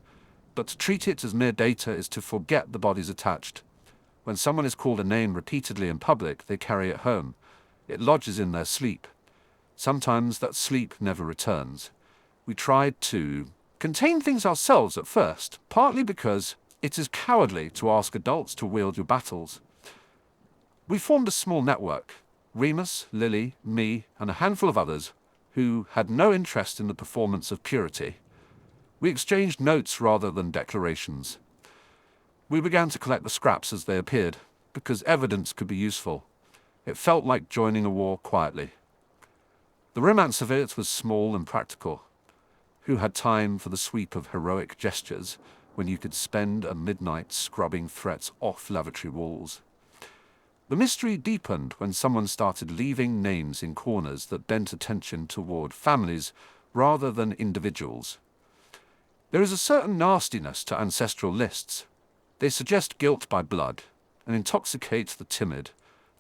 but to treat it as mere data is to forget the bodies attached. When someone is called a name repeatedly in public, they carry it home. It lodges in their sleep. Sometimes that sleep never returns. We tried to contain things ourselves at first, partly because it is cowardly to ask adults to wield your battles. We formed a small network, Remus, Lily, me, and a handful of others, who had no interest in the performance of purity. We exchanged notes rather than declarations. We began to collect the scraps as they appeared, because evidence could be useful. It felt like joining a war quietly. The romance of it was small and practical. Who had time for the sweep of heroic gestures when you could spend a midnight scrubbing threats off lavatory walls? The mystery deepened when someone started leaving names in corners that bent attention toward families rather than individuals. There is a certain nastiness to ancestral lists. They suggest guilt by blood and intoxicate the timid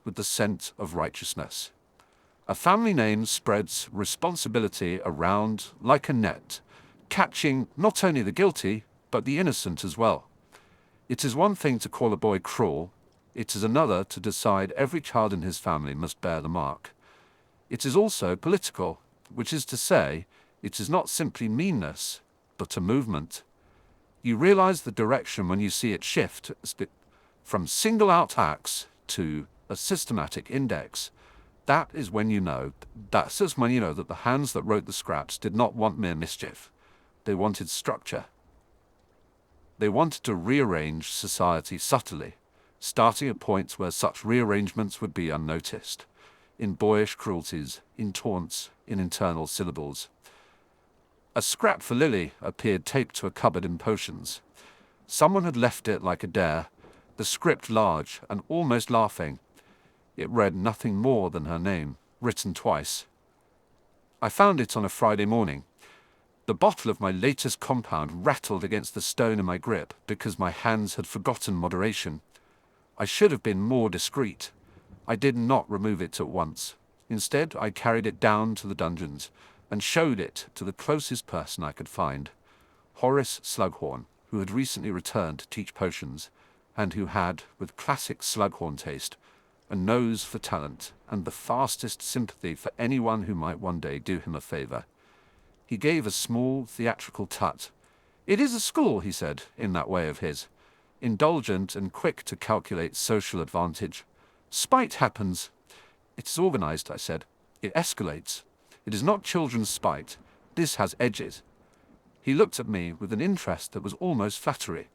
with the scent of righteousness. A family name spreads responsibility around like a net, catching not only the guilty, but the innocent as well. It is one thing to call a boy cruel. It is another to decide every child in his family must bear the mark. It is also political, which is to say, it is not simply meanness, but a movement. You realize the direction when you see it shift from single-out acts to a systematic index. That's just when you know that the hands that wrote the scraps did not want mere mischief. They wanted structure. They wanted to rearrange society subtly, starting at points where such rearrangements would be unnoticed, in boyish cruelties, in taunts, in internal syllables. A scrap for Lily appeared taped to a cupboard in potions. Someone had left it like a dare, the script large and almost laughing. It read nothing more than her name, written twice. I found it on a Friday morning. The bottle of my latest compound rattled against the stone in my grip because my hands had forgotten moderation. I should have been more discreet. I did not remove it at once. Instead, I carried it down to the dungeons and showed it to the closest person I could find, Horace Slughorn, who had recently returned to teach potions, and who had, with classic Slughorn taste, a nose for talent and the fastest sympathy for anyone who might one day do him a favor. He gave a small, theatrical tut. "It is a school," he said, in that way of his, indulgent and quick to calculate social advantage. "Spite happens." "It is organized," I said. "It escalates. It is not children's spite. This has edges." He looked at me with an interest that was almost flattery.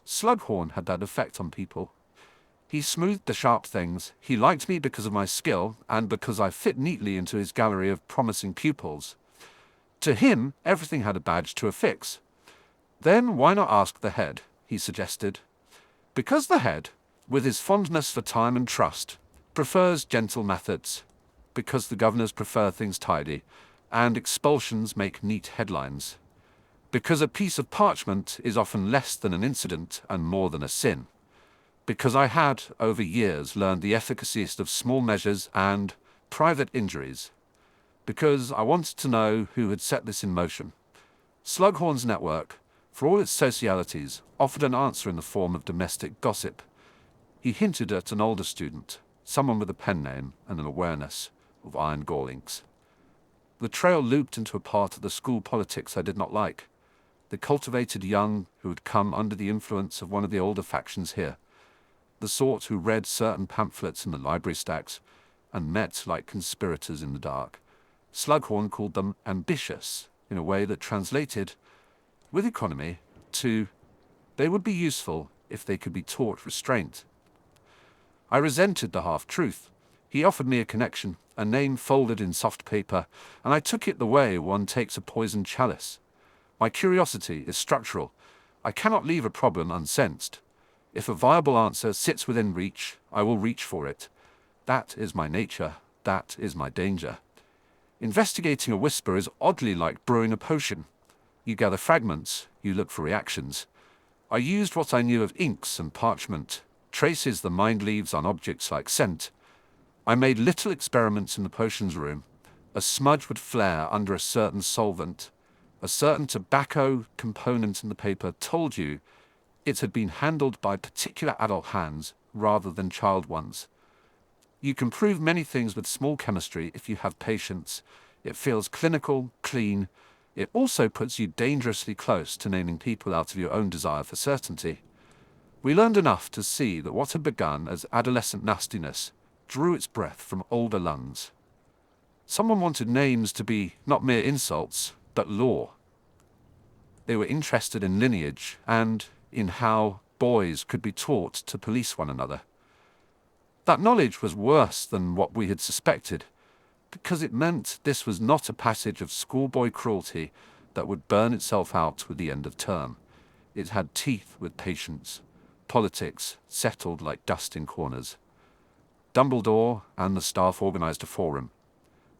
Slughorn had that effect on people. He smoothed the sharp things. He liked me because of my skill and because I fit neatly into his gallery of promising pupils. To him, everything had a badge to affix. "Then why not ask the head?" he suggested. "Because the head, with his fondness for time and trust, prefers gentle methods. Because the governors prefer things tidy, and expulsions make neat headlines. Because a piece of parchment is often less than an incident and more than a sin. Because I had, over years, learned the efficaciest of small measures and private injuries. Because I wanted to know who had set this in motion. Slughorn's network, for all its socialities, offered an answer in the form of domestic gossip. He hinted at an older student, someone with a pen name and an awareness of iron gall inks. The trail looped into a part of the school politics I did not like. The cultivated young who had come under the influence of one of the older factions here. The sort who read certain pamphlets in the library stacks and met like conspirators in the dark. Slughorn called them ambitious, in a way that translated, with economy, to they would be useful if they could be taught restraint. I resented the half-truth. He offered me a connection, a name folded in soft paper, and I took it the way one takes a poisoned chalice. My curiosity is structural. I cannot leave a problem unsensed. If a viable answer sits within reach, I will reach for it. That is my nature. That is my danger. Investigating a whisper is oddly like brewing a potion. You gather fragments, you look for reactions. I used what I knew of inks and parchment, traces the mind leaves on objects like scent. I made little experiments in the potions room. A smudge would flare under a certain solvent. A certain tobacco component in the paper told you it had been handled by particular adult hands rather than child ones. You can prove many things with small chemistry if you have patience. It feels clinical, clean. It also puts you dangerously close to naming people out of your own desire for certainty. We learned enough to see that what had begun as adolescent nastiness drew its breath from older lungs. Someone wanted names to be not mere insults, but lore. They were interested in lineage and in how boys could be taught to police one another. That knowledge was worse than what we had suspected, because it meant this was not a passage of schoolboy cruelty that would burn itself out with the end of term. It had teeth with patience. Politics settled like dust in corners. Dumbledore and the staff organized a forum.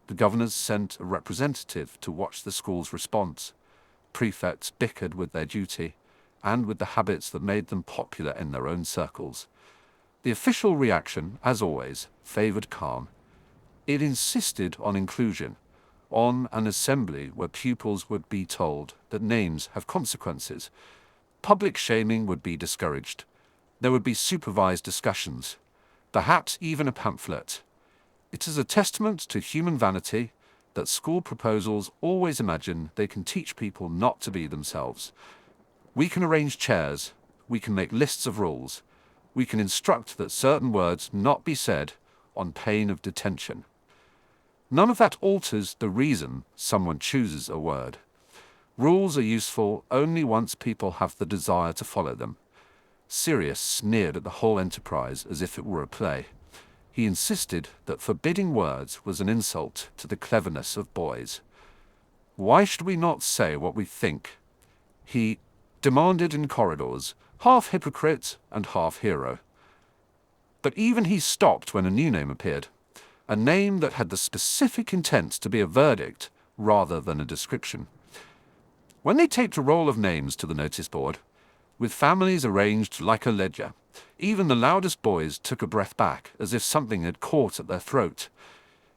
The governors sent a representative to watch the school's response. Prefects bickered with their duty and with the habits that made them popular in their own circles. The official reaction, as always, favored calm. It insisted on inclusion, on an assembly where pupils would be told that names have consequences. Public shaming would be discouraged. There would be supervised discussions, perhaps even a pamphlet. It is a testament to human vanity that school proposals always imagine they can teach people not to be themselves. We can arrange chairs, we can make lists of rules, we can instruct that certain words not be said on pain of detention. None of that alters the reason someone chooses a word. Rules are useful only once people have the desire to follow them. Sirius sneered at the whole enterprise as if it were a play. He insisted that forbidding words was an insult to the cleverness of boys. Why should we not say what we think? He demanded in corridors, half hypocrite and half hero. But even he stopped when a new name appeared, a name that had the specific intent to be a verdict rather than a description. When they taped a roll of names to the notice board, with families arranged like a ledger, even the loudest boys took a breath back as if something had caught at their throat.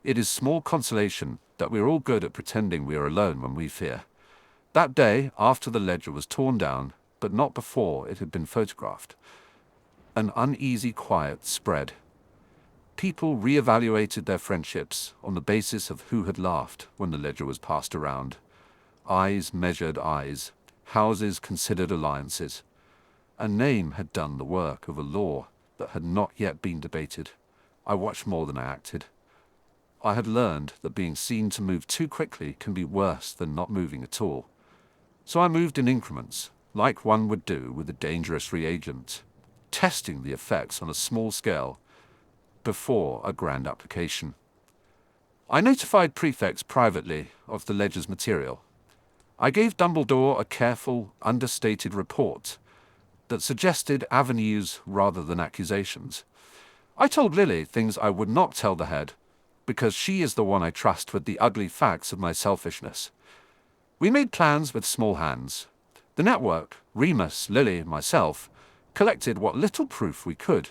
It is small consolation that we're all good at pretending we are alone when we fear. That day, after the ledger was torn down, but not before it had been photographed, an uneasy quiet spread. People re-evaluated their friendships on the basis of who had laughed when the ledger was passed around. Eyes measured eyes, houses considered alliances. A name had done the work of a law that had not yet been debated. I watched more than I acted. I had learned that being seen to move too quickly can be worse than not moving at all. So I moved in increments, like one would do with a dangerous reagent, testing the effects on a small scale before a grand application. I notified prefects privately of the ledger's material. I gave Dumbledore a careful, understated report that suggested avenues rather than accusations. I told Lily things I would not tell the head, because she is the one I trust with the ugly facts of my selfishness. We made plans with small hands. The network, Remus, Lily, myself, collected what little proof we could.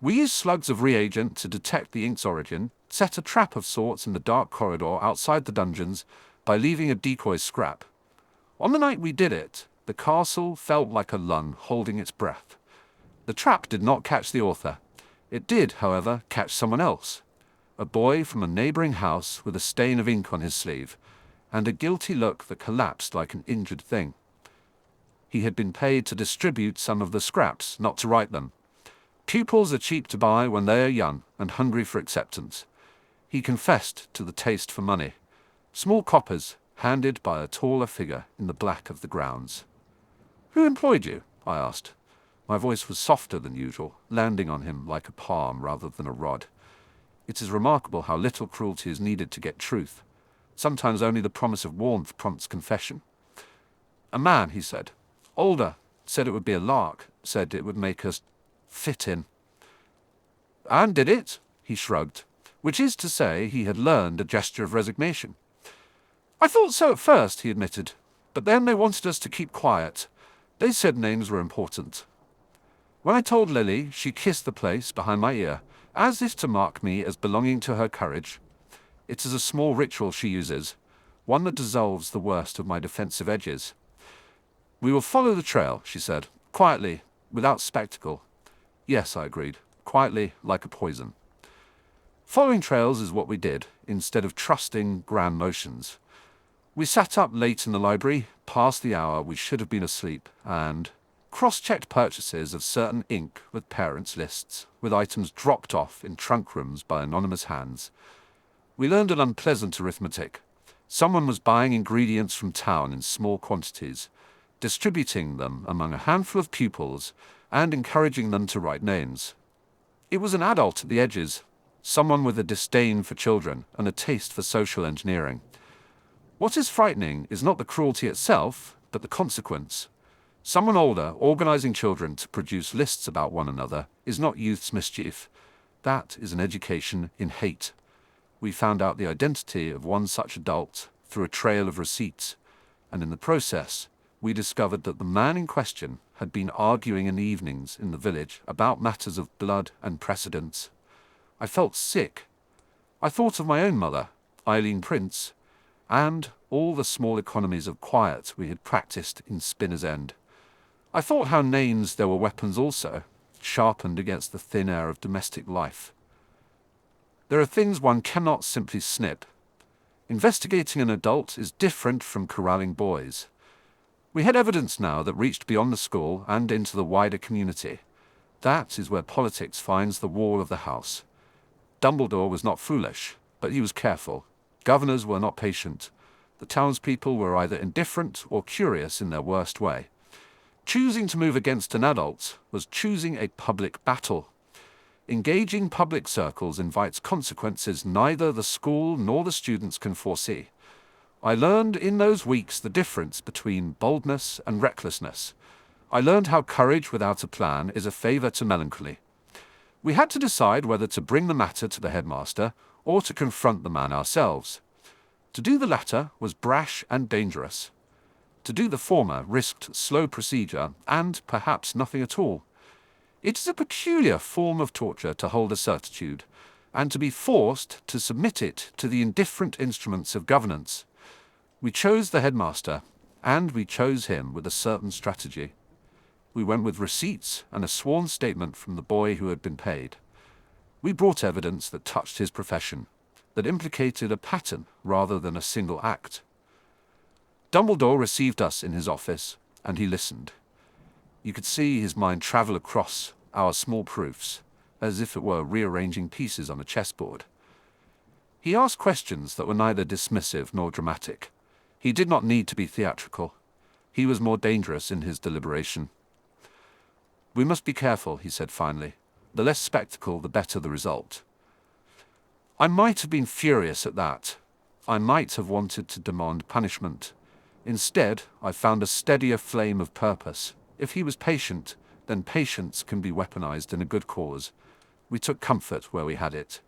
We used slugs of reagent to detect the ink's origin, set a trap of sorts in the dark corridor outside the dungeons by leaving a decoy scrap. On the night we did it, the castle felt like a lung holding its breath. The trap did not catch the author. It did, however, catch someone else. A boy from a neighboring house with a stain of ink on his sleeve, and a guilty look that collapsed like an injured thing. He had been paid to distribute some of the scraps, not to write them. Pupils are cheap to buy when they are young and hungry for acceptance. He confessed to the taste for money. Small coppers, handed by a taller figure in the black of the grounds. "Who employed you?" I asked. My voice was softer than usual, landing on him like a palm rather than a rod. It is remarkable how little cruelty is needed to get truth. Sometimes only the promise of warmth prompts confession. "A man," he said. "Older. Said it would be a lark. Said it would make us fit in." "And did it?" He shrugged, which is to say he had learned a gesture of resignation. "I thought so at first," he admitted, "but then they wanted us to keep quiet. They said names were important." When I told Lily, she kissed the place behind my ear, as if to mark me as belonging to her courage. It is a small ritual she uses, one that dissolves the worst of my defensive edges. "We will follow the trail," she said, quietly, without spectacle. Yes, I agreed, quietly, like a poison. Following trails is what we did, instead of trusting grand notions. We sat up late in the library, past the hour we should have been asleep, and cross-checked purchases of certain ink with parents' lists, with items dropped off in trunk rooms by anonymous hands. We learned an unpleasant arithmetic. Someone was buying ingredients from town in small quantities, distributing them among a handful of pupils, and encouraging them to write names. It was an adult at the edges, someone with a disdain for children and a taste for social engineering. What is frightening is not the cruelty itself, but the consequence. Someone older organizing children to produce lists about one another is not youth's mischief. That is an education in hate. We found out the identity of one such adult through a trail of receipts, and in the process, we discovered that the man in question had been arguing in the evenings in the village about matters of blood and precedence. I felt sick. I thought of my own mother, Eileen Prince, and all the small economies of quiet we had practiced in Spinner's End. I thought how names there were weapons also, sharpened against the thin air of domestic life. There are things one cannot simply snip. Investigating an adult is different from corralling boys. We had evidence now that reached beyond the school and into the wider community. That is where politics finds the wall of the house. Dumbledore was not foolish, but he was careful. Governors were not patient. The townspeople were either indifferent or curious in their worst way. Choosing to move against an adult was choosing a public battle. Engaging public circles invites consequences neither the school nor the students can foresee. I learned in those weeks the difference between boldness and recklessness. I learned how courage without a plan is a favor to melancholy. We had to decide whether to bring the matter to the headmaster or to confront the man ourselves. To do the latter was brash and dangerous. To do the former risked slow procedure and perhaps nothing at all. It is a peculiar form of torture to hold a certitude, and to be forced to submit it to the indifferent instruments of governance. We chose the headmaster, and we chose him with a certain strategy. We went with receipts and a sworn statement from the boy who had been paid. We brought evidence that touched his profession, that implicated a pattern rather than a single act. Dumbledore received us in his office, and he listened. You could see his mind travel across our small proofs, as if it were rearranging pieces on a chessboard. He asked questions that were neither dismissive nor dramatic. He did not need to be theatrical. He was more dangerous in his deliberation. "We must be careful," he said finally. "The less spectacle, the better the result." I might have been furious at that. I might have wanted to demand punishment. Instead, I found a steadier flame of purpose. If he was patient, then patience can be weaponized in a good cause. We took comfort where we had it.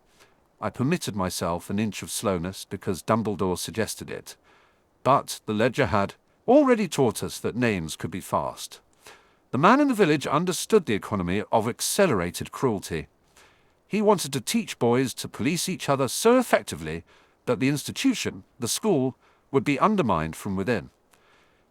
I permitted myself an inch of slowness because Dumbledore suggested it. But the ledger had already taught us that names could be fast. The man in the village understood the economy of accelerated cruelty. He wanted to teach boys to police each other so effectively that the institution, the school, would be undermined from within.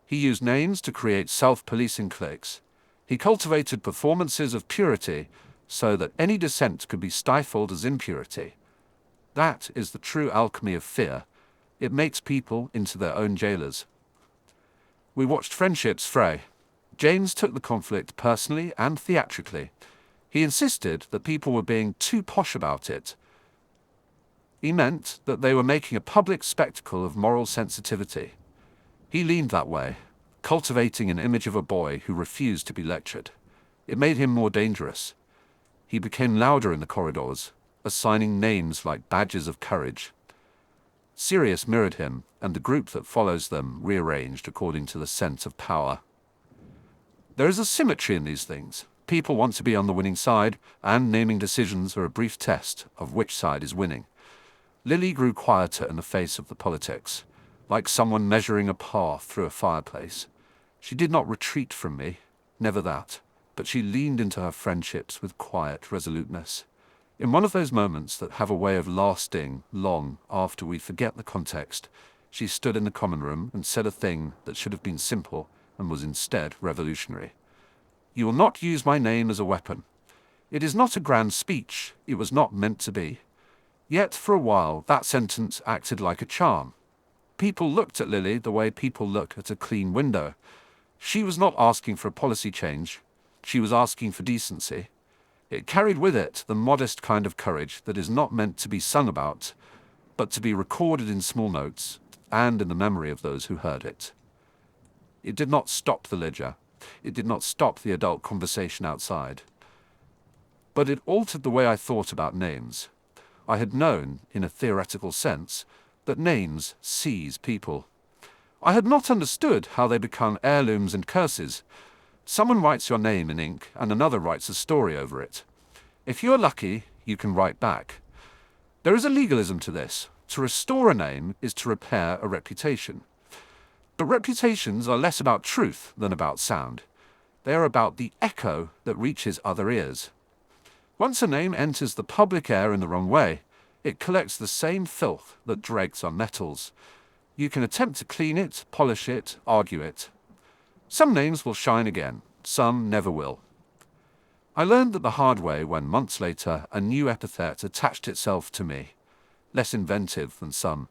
He used names to create self-policing cliques. He cultivated performances of purity so that any dissent could be stifled as impurity. That is the true alchemy of fear. It makes people into their own jailers. We watched friendships fray. James took the conflict personally and theatrically. He insisted that people were being too posh about it. He meant that they were making a public spectacle of moral sensitivity. He leaned that way, cultivating an image of a boy who refused to be lectured. It made him more dangerous. He became louder in the corridors, assigning names like badges of courage. Sirius mirrored him, and the group that follows them rearranged according to the sense of power. There is a symmetry in these things. People want to be on the winning side, and naming decisions are a brief test of which side is winning. Lily grew quieter in the face of the politics, like someone measuring a path through a fireplace. She did not retreat from me, never that, but she leaned into her friendships with quiet resoluteness. In one of those moments that have a way of lasting long after we forget the context, she stood in the common room and said a thing that should have been simple and was instead revolutionary. "You will not use my name as a weapon. It is not a grand speech. It was not meant to be." Yet for a while that sentence acted like a charm. People looked at Lily the way people look at a clean window. She was not asking for a policy change. She was asking for decency. It carried with it the modest kind of courage that is not meant to be sung about, but to be recorded in small notes and in the memory of those who heard it. It did not stop the ledger. It did not stop the adult conversation outside. But it altered the way I thought about names. I had known, in a theoretical sense, that names seize people. I had not understood how they become heirlooms and curses. Someone writes your name in ink, and another writes a story over it. If you are lucky, you can write back. There is a legalism to this. To restore a name is to repair a reputation. But reputations are less about truth than about sound. They are about the echo that reaches other ears. Once a name enters the public air in the wrong way, it collects the same filth that dregs on metals. You can attempt to clean it, polish it, argue it. Some names will shine again, some never will. I learned that the hard way when months later a new epithet attached itself to me, less inventive than some,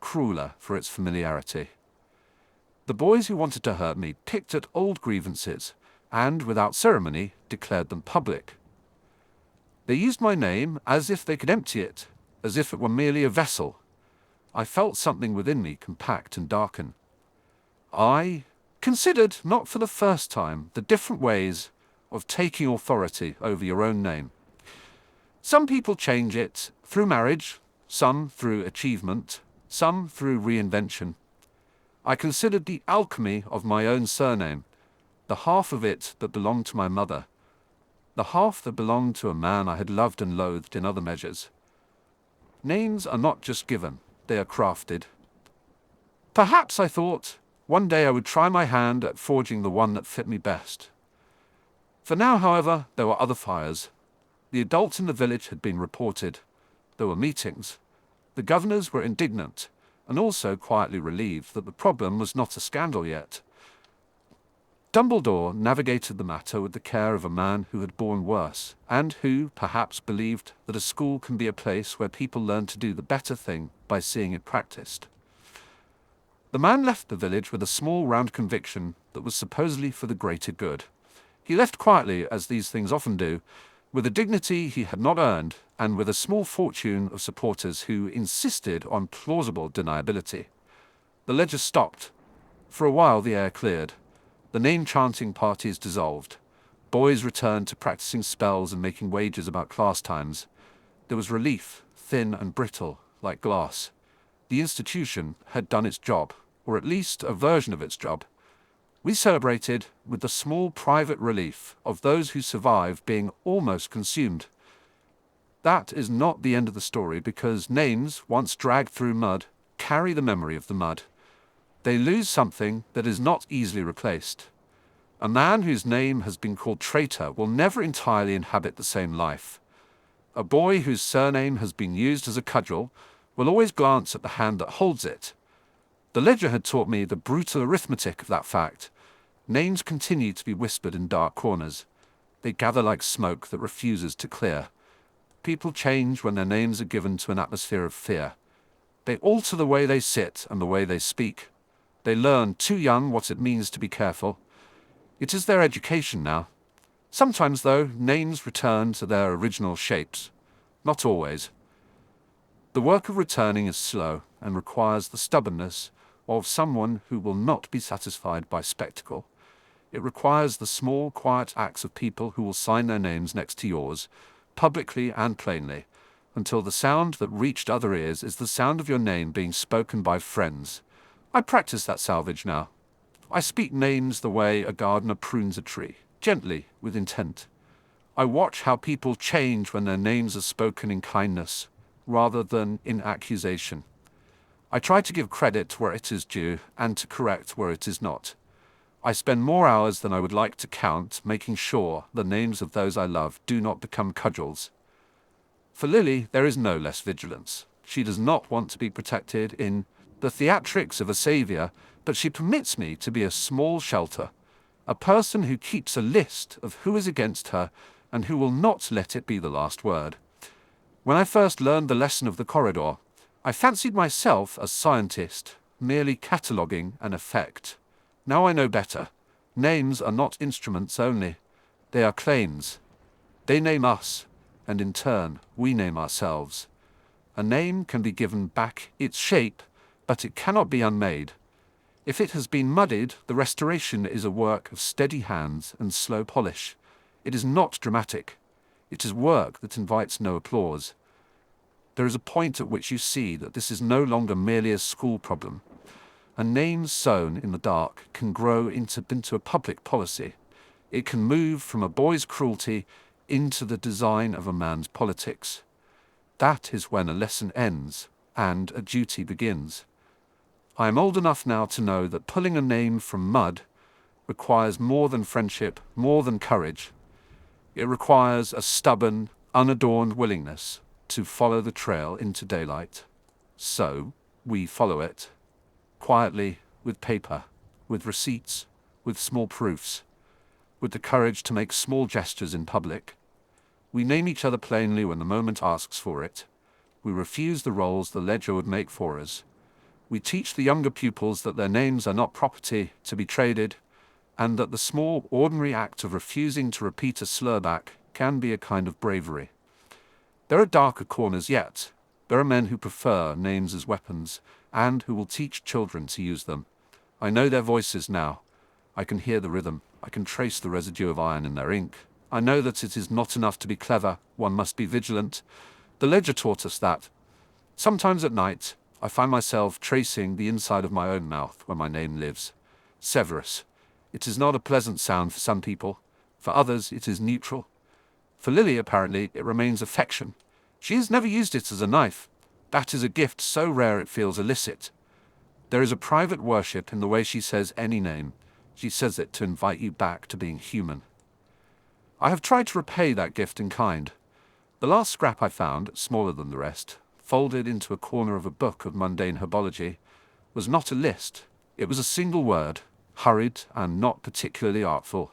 crueler for its familiarity. The boys who wanted to hurt me picked at old grievances and, without ceremony, declared them public. They used my name as if they could empty it, as if it were merely a vessel. I felt something within me compact and darken. I considered, not for the first time, the different ways of taking authority over your own name. Some people change it through marriage, some through achievement, some through reinvention. I considered the alchemy of my own surname, the half of it that belonged to my mother, the half that belonged to a man I had loved and loathed in other measures. Names are not just given, they are crafted. Perhaps, I thought, one day I would try my hand at forging the one that fit me best. For now, however, there were other fires. The adults in the village had been reported. There were meetings. The governors were indignant, and also quietly relieved that the problem was not a scandal yet. Dumbledore navigated the matter with the care of a man who had borne worse, and who, perhaps, believed that a school can be a place where people learn to do the better thing by seeing it practiced. The man left the village with a small round conviction that was supposedly for the greater good. He left quietly, as these things often do, with a dignity he had not earned, and with a small fortune of supporters who insisted on plausible deniability. The ledger stopped. For a while the air cleared. The name-chanting parties dissolved. Boys returned to practicing spells and making wagers about class times. There was relief, thin and brittle, like glass. The institution had done its job, or at least a version of its job. We celebrated with the small private relief of those who survived being almost consumed. That is not the end of the story, because names, once dragged through mud, carry the memory of the mud. They lose something that is not easily replaced. A man whose name has been called traitor will never entirely inhabit the same life. A boy whose surname has been used as a cudgel will always glance at the hand that holds it. The ledger had taught me the brutal arithmetic of that fact. Names continue to be whispered in dark corners. They gather like smoke that refuses to clear. People change when their names are given to an atmosphere of fear. They alter the way they sit and the way they speak. They learn too young what it means to be careful. It is their education now. Sometimes, though, names return to their original shapes. Not always. The work of returning is slow and requires the stubbornness of someone who will not be satisfied by spectacle. It requires the small, quiet acts of people who will sign their names next to yours, publicly and plainly, until the sound that reached other ears is the sound of your name being spoken by friends. I practice that salvage now. I speak names the way a gardener prunes a tree, gently, with intent. I watch how people change when their names are spoken in kindness, rather than in accusation. I try to give credit where it is due and to correct where it is not. I spend more hours than I would like to count making sure the names of those I love do not become cudgels. For Lily, there is no less vigilance. She does not want to be protected in the theatrics of a savior, but she permits me to be a small shelter, a person who keeps a list of who is against her and who will not let it be the last word. When I first learned the lesson of the corridor, I fancied myself a scientist, merely cataloguing an effect. Now I know better. Names are not instruments only. They are claims. They name us, and in turn, we name ourselves. A name can be given back its shape, but it cannot be unmade. If it has been muddied, the restoration is a work of steady hands and slow polish. It is not dramatic. It is work that invites no applause. There is a point at which you see that this is no longer merely a school problem. A name sown in the dark can grow into a public policy. It can move from a boy's cruelty into the design of a man's politics. That is when a lesson ends and a duty begins. I am old enough now to know that pulling a name from mud requires more than friendship, more than courage. It requires a stubborn, unadorned willingness to follow the trail into daylight. So, we follow it. Quietly, with paper, with receipts, with small proofs, with the courage to make small gestures in public. We name each other plainly when the moment asks for it. We refuse the roles the ledger would make for us. We teach the younger pupils that their names are not property to be traded, and that the small, ordinary act of refusing to repeat a slur back can be a kind of bravery. There are darker corners yet. There are men who prefer names as weapons, and who will teach children to use them. I know their voices now. I can hear the rhythm. I can trace the residue of iron in their ink. I know that it is not enough to be clever. One must be vigilant. The ledger taught us that. Sometimes at night, I find myself tracing the inside of my own mouth where my name lives. Severus. It is not a pleasant sound for some people. For others, it is neutral. For Lily, apparently, it remains affection. She has never used it as a knife. That is a gift so rare it feels illicit. There is a private worship in the way she says any name. She says it to invite you back to being human. I have tried to repay that gift in kind. The last scrap I found, smaller than the rest, folded into a corner of a book of mundane herbology, was not a list. It was a single word, hurried and not particularly artful.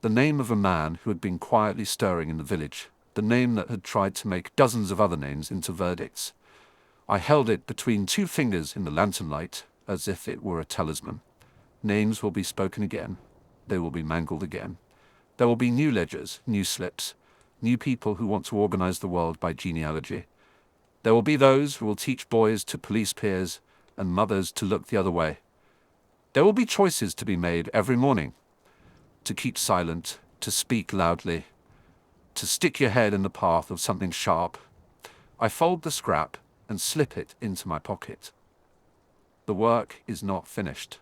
The name of a man who had been quietly stirring in the village. The name that had tried to make dozens of other names into verdicts. I held it between two fingers in the lantern light, as if it were a talisman. Names will be spoken again. They will be mangled again. There will be new ledgers, new slips, new people who want to organize the world by genealogy. There will be those who will teach boys to police peers and mothers to look the other way. There will be choices to be made every morning. To keep silent, to speak loudly, to stick your head in the path of something sharp. I fold the scrap and slip it into my pocket. The work is not finished.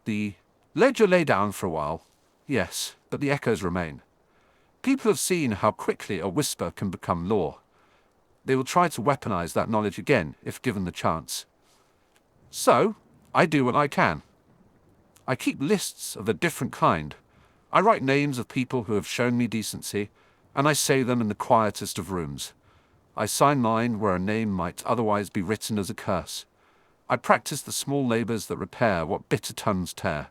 The ledger lay down for a while, yes, but the echoes remain. People have seen how quickly a whisper can become law. They will try to weaponize that knowledge again if given the chance. So, I do what I can. I keep lists of a different kind. I write names of people who have shown me decency, and I say them in the quietest of rooms. I sign mine where a name might otherwise be written as a curse. I practice the small labors that repair what bitter tongues tear.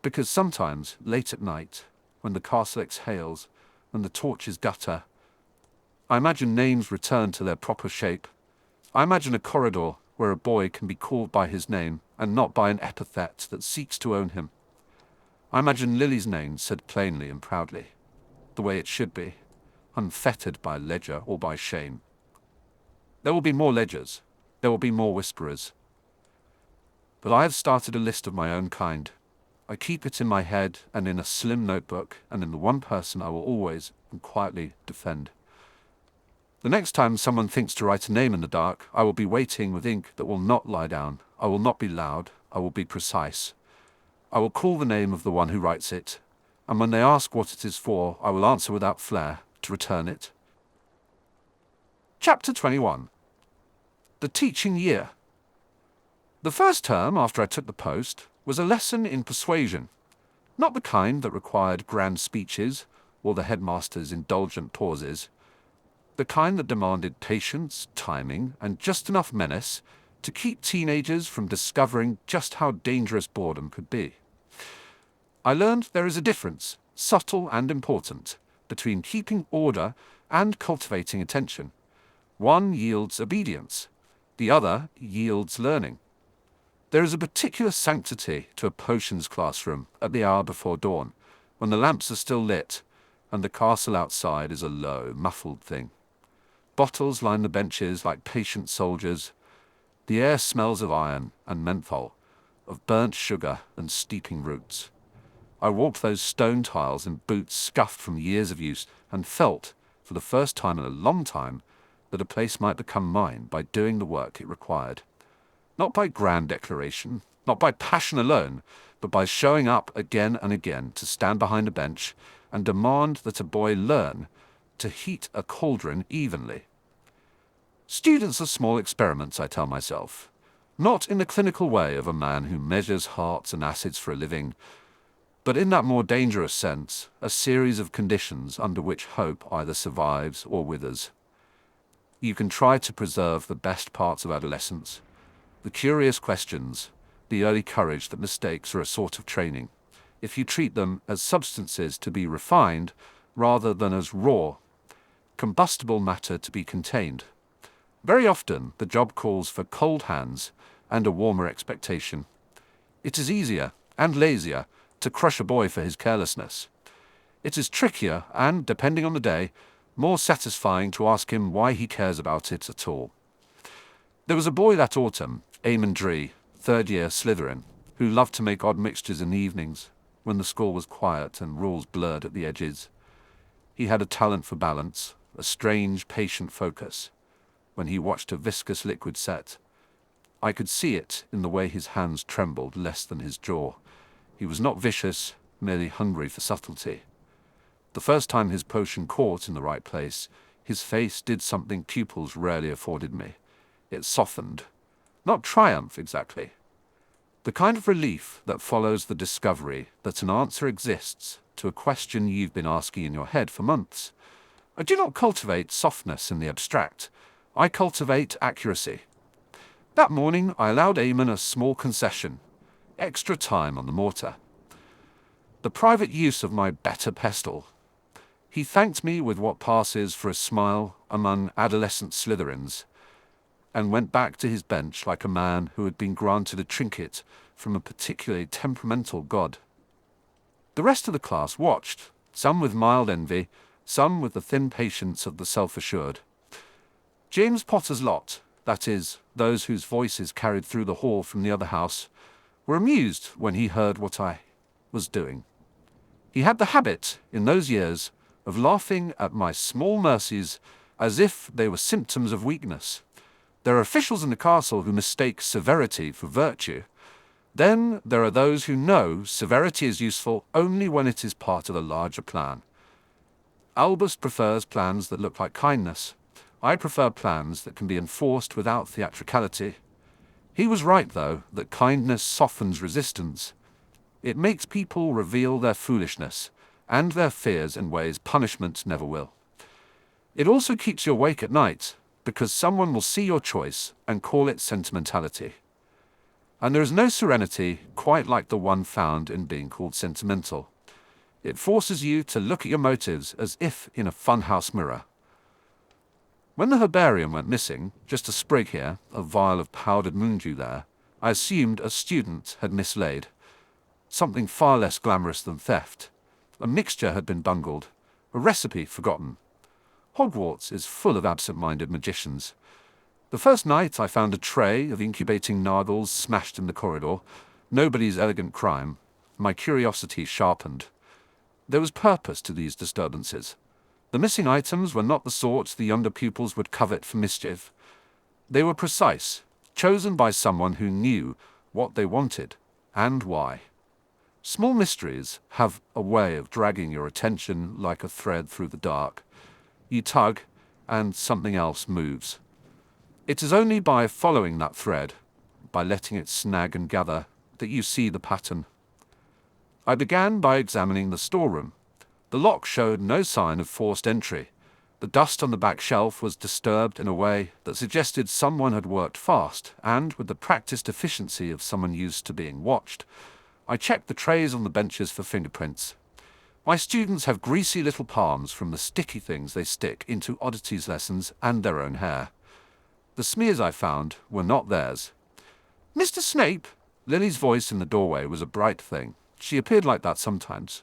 Because sometimes, late at night, when the castle exhales and the torches gutter, I imagine names return to their proper shape. I imagine a corridor where a boy can be called by his name and not by an epithet that seeks to own him. I imagine Lily's name said plainly and proudly, the way it should be, unfettered by ledger or by shame. There will be more ledgers. There will be more whisperers. But I have started a list of my own kind. I keep it in my head and in a slim notebook, and in the one person I will always and quietly defend. The next time someone thinks to write a name in the dark, I will be waiting with ink that will not lie down. I will not be loud. I will be precise. I will call the name of the one who writes it, and when they ask what it is for, I will answer without flair to return it. Chapter 21. The Teaching Year. The first term after I took the post was a lesson in persuasion, not the kind that required grand speeches or the headmaster's indulgent pauses, the kind that demanded patience, timing, and just enough menace to keep teenagers from discovering just how dangerous boredom could be. I learned there is a difference, subtle and important, between keeping order and cultivating attention. One yields obedience, the other yields learning. There is a particular sanctity to a potions classroom at the hour before dawn, when the lamps are still lit and the castle outside is a low, muffled thing. Bottles line the benches like patient soldiers. The air smells of iron and menthol, of burnt sugar and steeping roots. I walked those stone tiles in boots scuffed from years of use and felt, for the first time in a long time, that a place might become mine by doing the work it required. Not by grand declaration, not by passion alone, but by showing up again and again to stand behind a bench and demand that a boy learn to heat a cauldron evenly. Students are small experiments, I tell myself, not in the clinical way of a man who measures hearts and acids for a living, but in that more dangerous sense, a series of conditions under which hope either survives or withers. You can try to preserve the best parts of adolescence, the curious questions, the early courage that mistakes are a sort of training, if you treat them as substances to be refined rather than as raw, combustible matter to be contained. Very often, the job calls for cold hands and a warmer expectation. It is easier and lazier to crush a boy for his carelessness. It is trickier and, depending on the day, more satisfying to ask him why he cares about it at all. There was a boy that autumn, Eamon Dree, third-year Slytherin, who loved to make odd mixtures in the evenings, when the school was quiet and rules blurred at the edges. He had a talent for balance, a strange, patient focus. When he watched a viscous liquid set, I could see it in the way his hands trembled less than his jaw. He was not vicious, merely hungry for subtlety. The first time his potion caught in the right place, his face did something pupils rarely afforded me. It softened. Not triumph, exactly. The kind of relief that follows the discovery that an answer exists to a question you've been asking in your head for months. I do not cultivate softness in the abstract. I cultivate accuracy. That morning, I allowed Eamon a small concession, extra time on the mortar. The private use of my better pestle. He thanked me with what passes for a smile among adolescent Slytherins, and went back to his bench like a man who had been granted a trinket from a particularly temperamental god. The rest of the class watched, some with mild envy, some with the thin patience of the self-assured. James Potter's lot, that is, those whose voices carried through the hall from the other house, were amused when he heard what I was doing. He had the habit, in those years, of laughing at my small mercies as if they were symptoms of weakness. There are officials in the castle who mistake severity for virtue. Then there are those who know severity is useful only when it is part of a larger plan. Albus prefers plans that look like kindness. I prefer plans that can be enforced without theatricality. He was right, though, that kindness softens resistance. It makes people reveal their foolishness and their fears in ways punishment never will. It also keeps you awake at night, because someone will see your choice and call it sentimentality. And there is no serenity quite like the one found in being called sentimental. It forces you to look at your motives as if in a funhouse mirror. When the herbarium went missing, just a sprig here, a vial of powdered moondew there, I assumed a student had mislaid. Something far less glamorous than theft. A mixture had been bungled, a recipe forgotten. Hogwarts is full of absent-minded magicians. The first night I found a tray of incubating narwhals smashed in the corridor. Nobody's elegant crime. My curiosity sharpened. There was purpose to these disturbances. The missing items were not the sort the younger pupils would covet for mischief. They were precise, chosen by someone who knew what they wanted and why. Small mysteries have a way of dragging your attention like a thread through the dark. You tug, and something else moves. It is only by following that thread, by letting it snag and gather, that you see the pattern. I began by examining the storeroom. The lock showed no sign of forced entry. The dust on the back shelf was disturbed in a way that suggested someone had worked fast and with the practiced efficiency of someone used to being watched. I checked the trays on the benches for fingerprints. My students have greasy little palms from the sticky things they stick into oddities lessons and their own hair. The smears I found were not theirs. "Mr. Snape!" Lily's voice in the doorway was a bright thing. She appeared like that sometimes.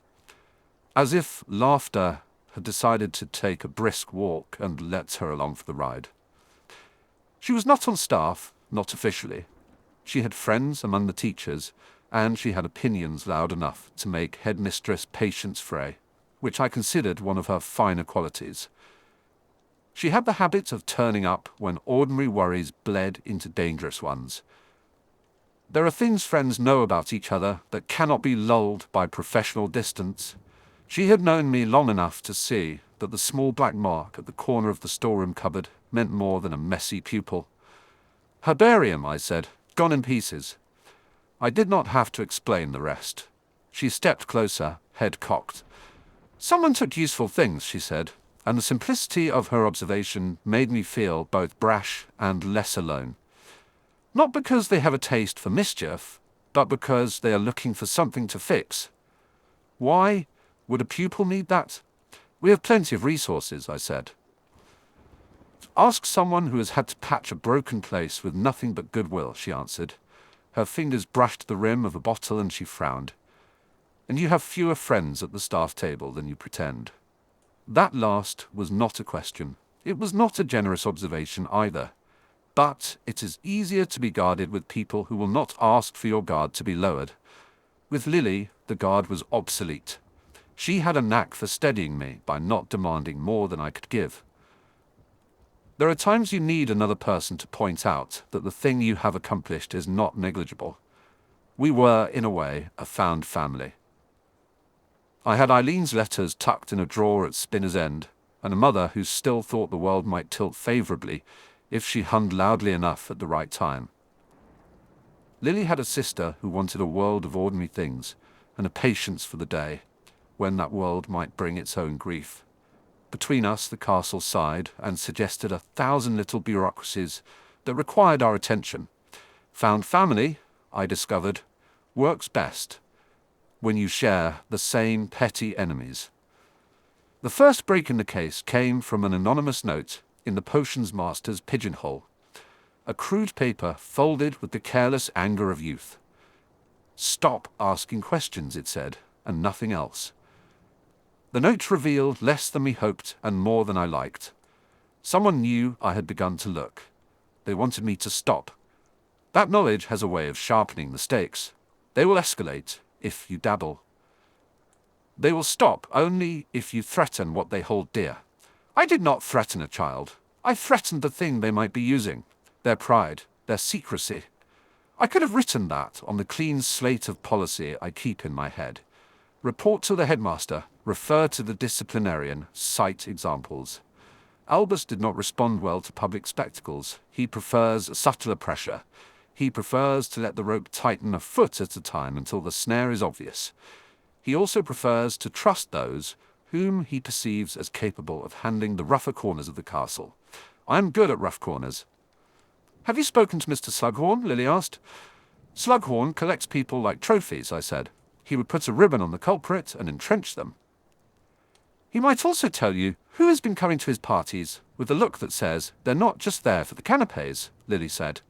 As if laughter had decided to take a brisk walk and let her along for the ride. She was not on staff, not officially. She had friends among the teachers, and she had opinions loud enough to make Headmistress Patience fray, which I considered one of her finer qualities. She had the habit of turning up when ordinary worries bled into dangerous ones. There are things friends know about each other that cannot be lulled by professional distance. She had known me long enough to see that the small black mark at the corner of the storeroom cupboard meant more than a messy pupil. "Herbarium," I said, "gone in pieces." I did not have to explain the rest. She stepped closer, head cocked. "Someone took useful things," she said, and the simplicity of her observation made me feel both brash and less alone. Not because they have a taste for mischief, but because they are looking for something to fix. Why would a pupil need that? "We have plenty of resources," I said. "Ask someone who has had to patch a broken place with nothing but goodwill," she answered. Her fingers brushed the rim of a bottle and she frowned. "And you have fewer friends at the staff table than you pretend." That last was not a question. It was not a generous observation either. But it is easier to be guarded with people who will not ask for your guard to be lowered. With Lily, the guard was obsolete. She had a knack for steadying me by not demanding more than I could give. There are times you need another person to point out that the thing you have accomplished is not negligible. We were, in a way, a found family. I had Eileen's letters tucked in a drawer at Spinner's End, and a mother who still thought the world might tilt favorably if she hummed loudly enough at the right time. Lily had a sister who wanted a world of ordinary things, and a patience for the day, when that world might bring its own grief. Between us the castle sighed and suggested 1,000 little bureaucracies that required our attention. Found family, I discovered, works best when you share the same petty enemies. The first break in the case came from an anonymous note in the potions master's pigeonhole. A crude paper folded with the careless anger of youth. "Stop asking questions," it said, and nothing else. The note revealed less than we hoped and more than I liked. Someone knew I had begun to look. They wanted me to stop. That knowledge has a way of sharpening the stakes. They will escalate if you dabble. They will stop only if you threaten what they hold dear. I did not threaten a child. I threatened the thing they might be using. Their pride, their secrecy. I could have written that on the clean slate of policy I keep in my head. Report to the headmaster, refer to the disciplinarian, cite examples. Albus did not respond well to public spectacles. He prefers a subtler pressure. He prefers to let the rope tighten a foot at a time until the snare is obvious. He also prefers to trust those whom he perceives as capable of handling the rougher corners of the castle. I am good at rough corners. "Have you spoken to Mr. Slughorn?" Lily asked. "Slughorn collects people like trophies," I said. "He would put a ribbon on the culprit and entrench them." "He might also tell you who has been coming to his parties with a look that says they're not just there for the canapes," Lily said.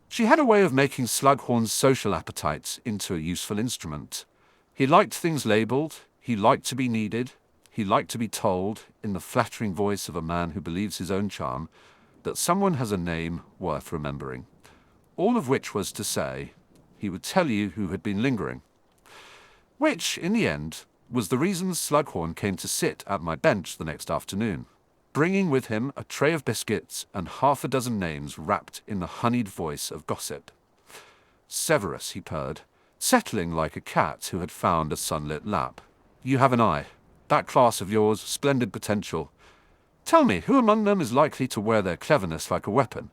She had a way of making Slughorn's social appetites into a useful instrument. He liked things labelled, he liked to be needed, he liked to be told, in the flattering voice of a man who believes his own charm, that someone has a name worth remembering. All of which was to say, he would tell you who had been lingering. Which, in the end, was the reason Slughorn came to sit at my bench the next afternoon, bringing with him a tray of biscuits and half a dozen names wrapped in the honeyed voice of gossip. Severus, he purred, settling like a cat who had found a sunlit lap. You have an eye. That class of yours, splendid potential. Tell me, who among them is likely to wear their cleverness like a weapon?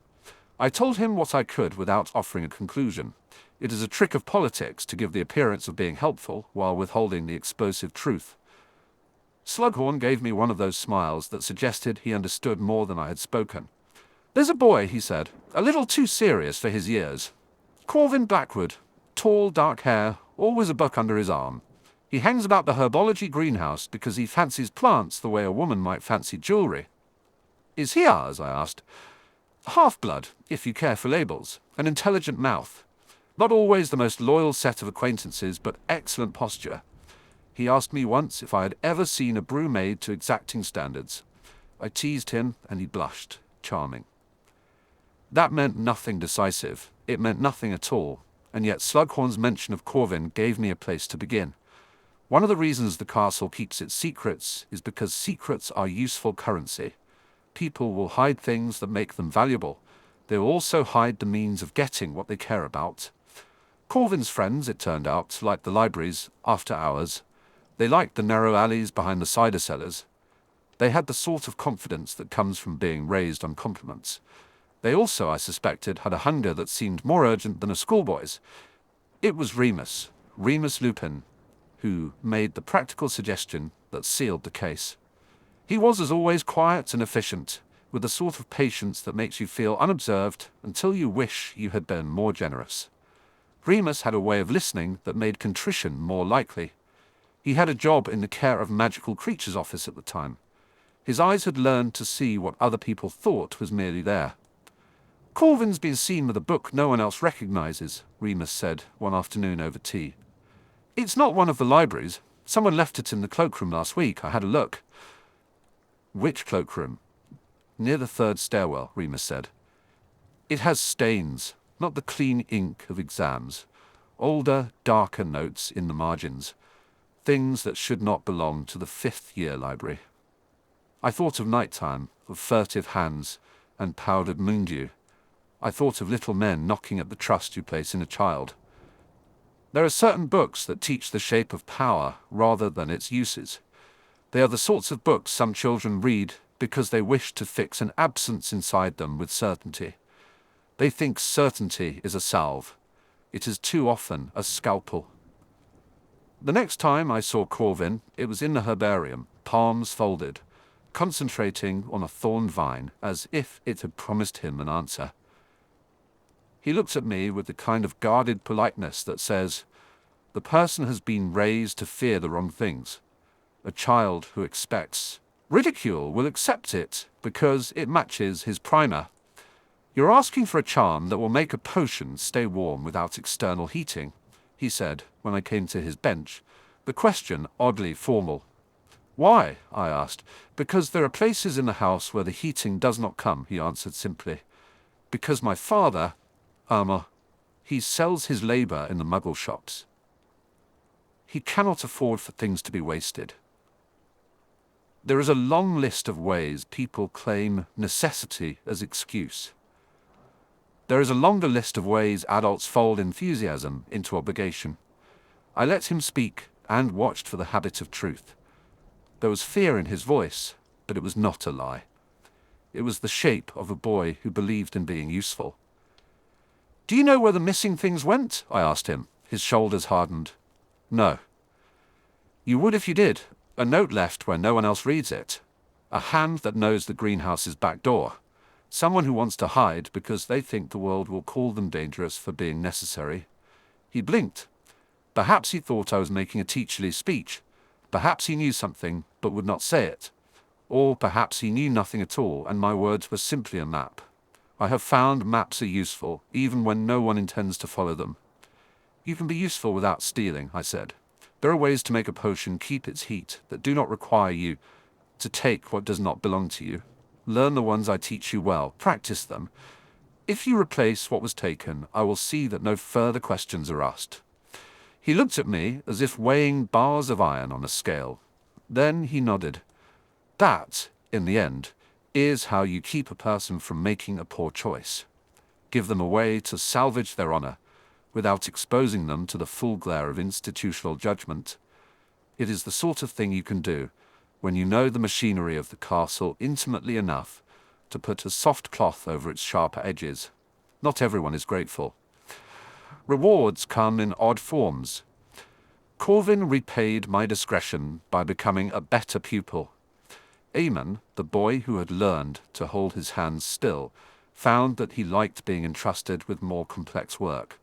I told him what I could without offering a conclusion. It is a trick of politics to give the appearance of being helpful while withholding the explosive truth. Slughorn gave me one of those smiles that suggested he understood more than I had spoken. There's a boy, he said, a little too serious for his years. Corvin Blackwood, tall, dark hair, always a book under his arm. He hangs about the herbology greenhouse because he fancies plants the way a woman might fancy jewelry. Is he ours? I asked. Half-blood, if you care for labels, an intelligent mouth. Not always the most loyal set of acquaintances, but excellent posture. He asked me once if I had ever seen a brew made to exacting standards. I teased him, and he blushed, charming. That meant nothing decisive. It meant nothing at all, and yet Slughorn's mention of Corvin gave me a place to begin. One of the reasons the castle keeps its secrets is because secrets are useful currency. People will hide things that make them valuable. They will also hide the means of getting what they care about. Corvin's friends, it turned out, liked the libraries after hours. They liked the narrow alleys behind the cider cellars. They had the sort of confidence that comes from being raised on compliments. They also, I suspected, had a hunger that seemed more urgent than a schoolboy's. It was Remus Lupin, who made the practical suggestion that sealed the case. He was, as always, quiet and efficient, with the sort of patience that makes you feel unobserved until you wish you had been more generous. Remus had a way of listening that made contrition more likely. He had a job in the care of Magical Creatures office at the time. His eyes had learned to see what other people thought was merely there. Corvin's been seen with a book no one else recognizes, Remus said one afternoon over tea. It's not one of the libraries. Someone left it in the cloakroom last week. I had a look. Which cloakroom? Near the third stairwell, Remus said. It has stains, not the clean ink of exams. Older, darker notes in the margins. Things that should not belong to the fifth-year library. I thought of nighttime, of furtive hands, and powdered moondew. I thought of little men knocking at the trust you place in a child. There are certain books that teach the shape of power rather than its uses. They are the sorts of books some children read because they wish to fix an absence inside them with certainty. They think certainty is a salve. It is too often a scalpel. The next time I saw Corvin, it was in the herbarium, palms folded, concentrating on a thorn vine as if it had promised him an answer. He looked at me with the kind of guarded politeness that says, the person has been raised to fear the wrong things. A child who expects ridicule will accept it because it matches his primer. You're asking for a charm that will make a potion stay warm without external heating, he said when I came to his bench, the question oddly formal. Why? I asked. Because there are places in the house where the heating does not come, he answered simply. Because my father, he sells his labor in the muggle shops. He cannot afford for things to be wasted. There is a long list of ways people claim necessity as excuse. There is a longer list of ways adults fold enthusiasm into obligation. I let him speak and watched for the habit of truth. There was fear in his voice, but it was not a lie. It was the shape of a boy who believed in being useful. Do you know where the missing things went? I asked him. His shoulders hardened. No. You would if you did. A note left where no one else reads it. A hand that knows the greenhouse's back door. Someone who wants to hide because they think the world will call them dangerous for being necessary. He blinked. Perhaps he thought I was making a teacherly speech. Perhaps he knew something, but would not say it. Or perhaps he knew nothing at all, and my words were simply a map. I have found maps are useful, even when no one intends to follow them. You can be useful without stealing, I said. There are ways to make a potion keep its heat that do not require you to take what does not belong to you. Learn the ones I teach you well. Practice them. If you replace what was taken, I will see that no further questions are asked." He looked at me as if weighing bars of iron on a scale. Then he nodded. "That, in the end, is how you keep a person from making a poor choice. Give them a way to salvage their honor, without exposing them to the full glare of institutional judgment. It is the sort of thing you can do when you know the machinery of the castle intimately enough to put a soft cloth over its sharper edges. Not everyone is grateful. Rewards come in odd forms. Corvin repaid my discretion by becoming a better pupil. Eamon, the boy who had learned to hold his hands still, found that he liked being entrusted with more complex work.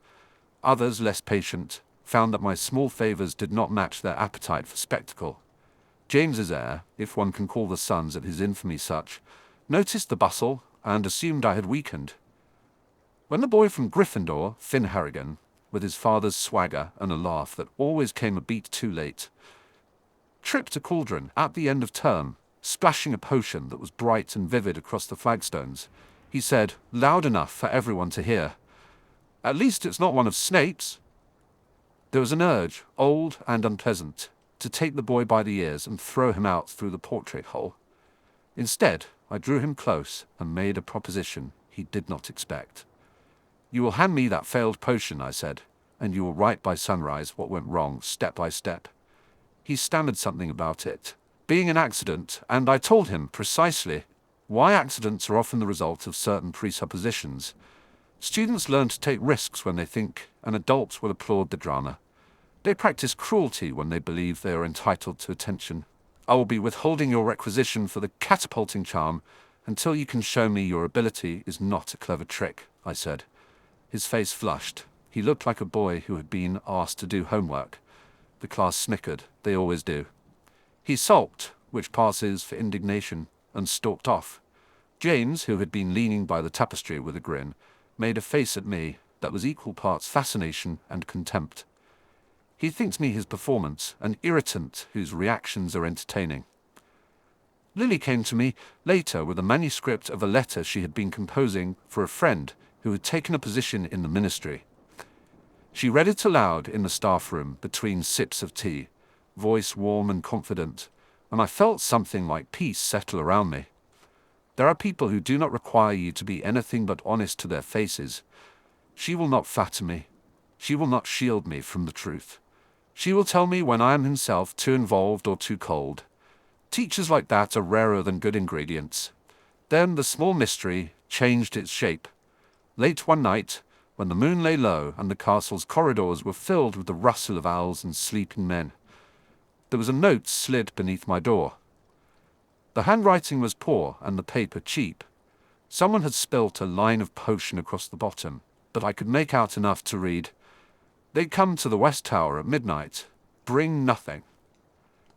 Others, less patient, found that my small favors did not match their appetite for spectacle. James's heir, if one can call the sons at his infamy such, noticed the bustle and assumed I had weakened. When the boy from Gryffindor, Finn Harrigan, with his father's swagger and a laugh that always came a beat too late, tripped a cauldron at the end of term, splashing a potion that was bright and vivid across the flagstones, he said, loud enough for everyone to hear, "At least it's not one of Snape's." There was an urge, old and unpleasant, to take the boy by the ears and throw him out through the portrait hole. Instead, I drew him close and made a proposition he did not expect. "You will hand me that failed potion," I said, "and you will write by sunrise what went wrong, step by step." He stammered something about it being an accident, and I told him precisely why accidents are often the result of certain presuppositions. Students learn to take risks when they think an adult will applaud the drama. They practice cruelty when they believe they are entitled to attention. "I will be withholding your requisition for the catapulting charm until you can show me your ability is not a clever trick," I said. His face flushed. He looked like a boy who had been asked to do homework. The class snickered. They always do. He sulked, which passes for indignation, and stalked off. James, who had been leaning by the tapestry with a grin, made a face at me that was equal parts fascination and contempt. He thinks me his performance an irritant whose reactions are entertaining. Lily came to me later with a manuscript of a letter she had been composing for a friend who had taken a position in the ministry. She read it aloud in the staff room between sips of tea, voice warm and confident, and I felt something like peace settle around me. There are people who do not require you to be anything but honest to their faces. She will not flatter me. She will not shield me from the truth. She will tell me when I am himself too involved or too cold. Teachers like that are rarer than good ingredients. Then the small mystery changed its shape. Late one night, when the moon lay low and the castle's corridors were filled with the rustle of owls and sleeping men, there was a note slid beneath my door. The handwriting was poor and the paper cheap. Someone had spilt a line of potion across the bottom, but I could make out enough to read, "They come to the West Tower at midnight. Bring nothing."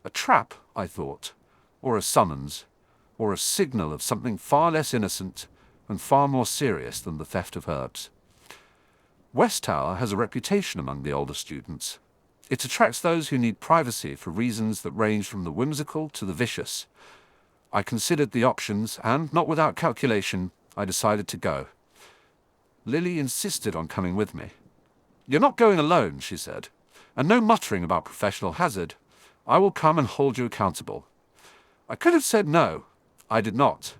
A trap, I thought, or a summons, or a signal of something far less innocent and far more serious than the theft of herbs. West Tower has a reputation among the older students. It attracts those who need privacy for reasons that range from the whimsical to the vicious. I considered the options, and, not without calculation, I decided to go. Lily insisted on coming with me. "You're not going alone," she said, "and no muttering about professional hazard. I will come and hold you accountable." I could have said no. I did not.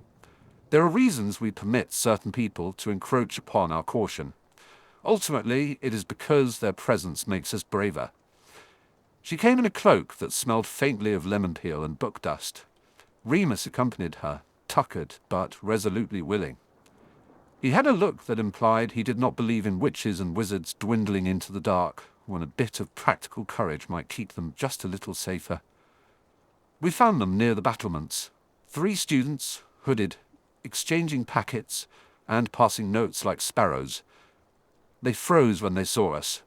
There are reasons we permit certain people to encroach upon our caution. Ultimately, it is because their presence makes us braver. She came in a cloak that smelled faintly of lemon peel and book dust. Remus accompanied her, tuckered but resolutely willing. He had a look that implied he did not believe in witches and wizards dwindling into the dark, when a bit of practical courage might keep them just a little safer. We found them near the battlements, 3 students, hooded, exchanging packets and passing notes like sparrows. They froze when they saw us.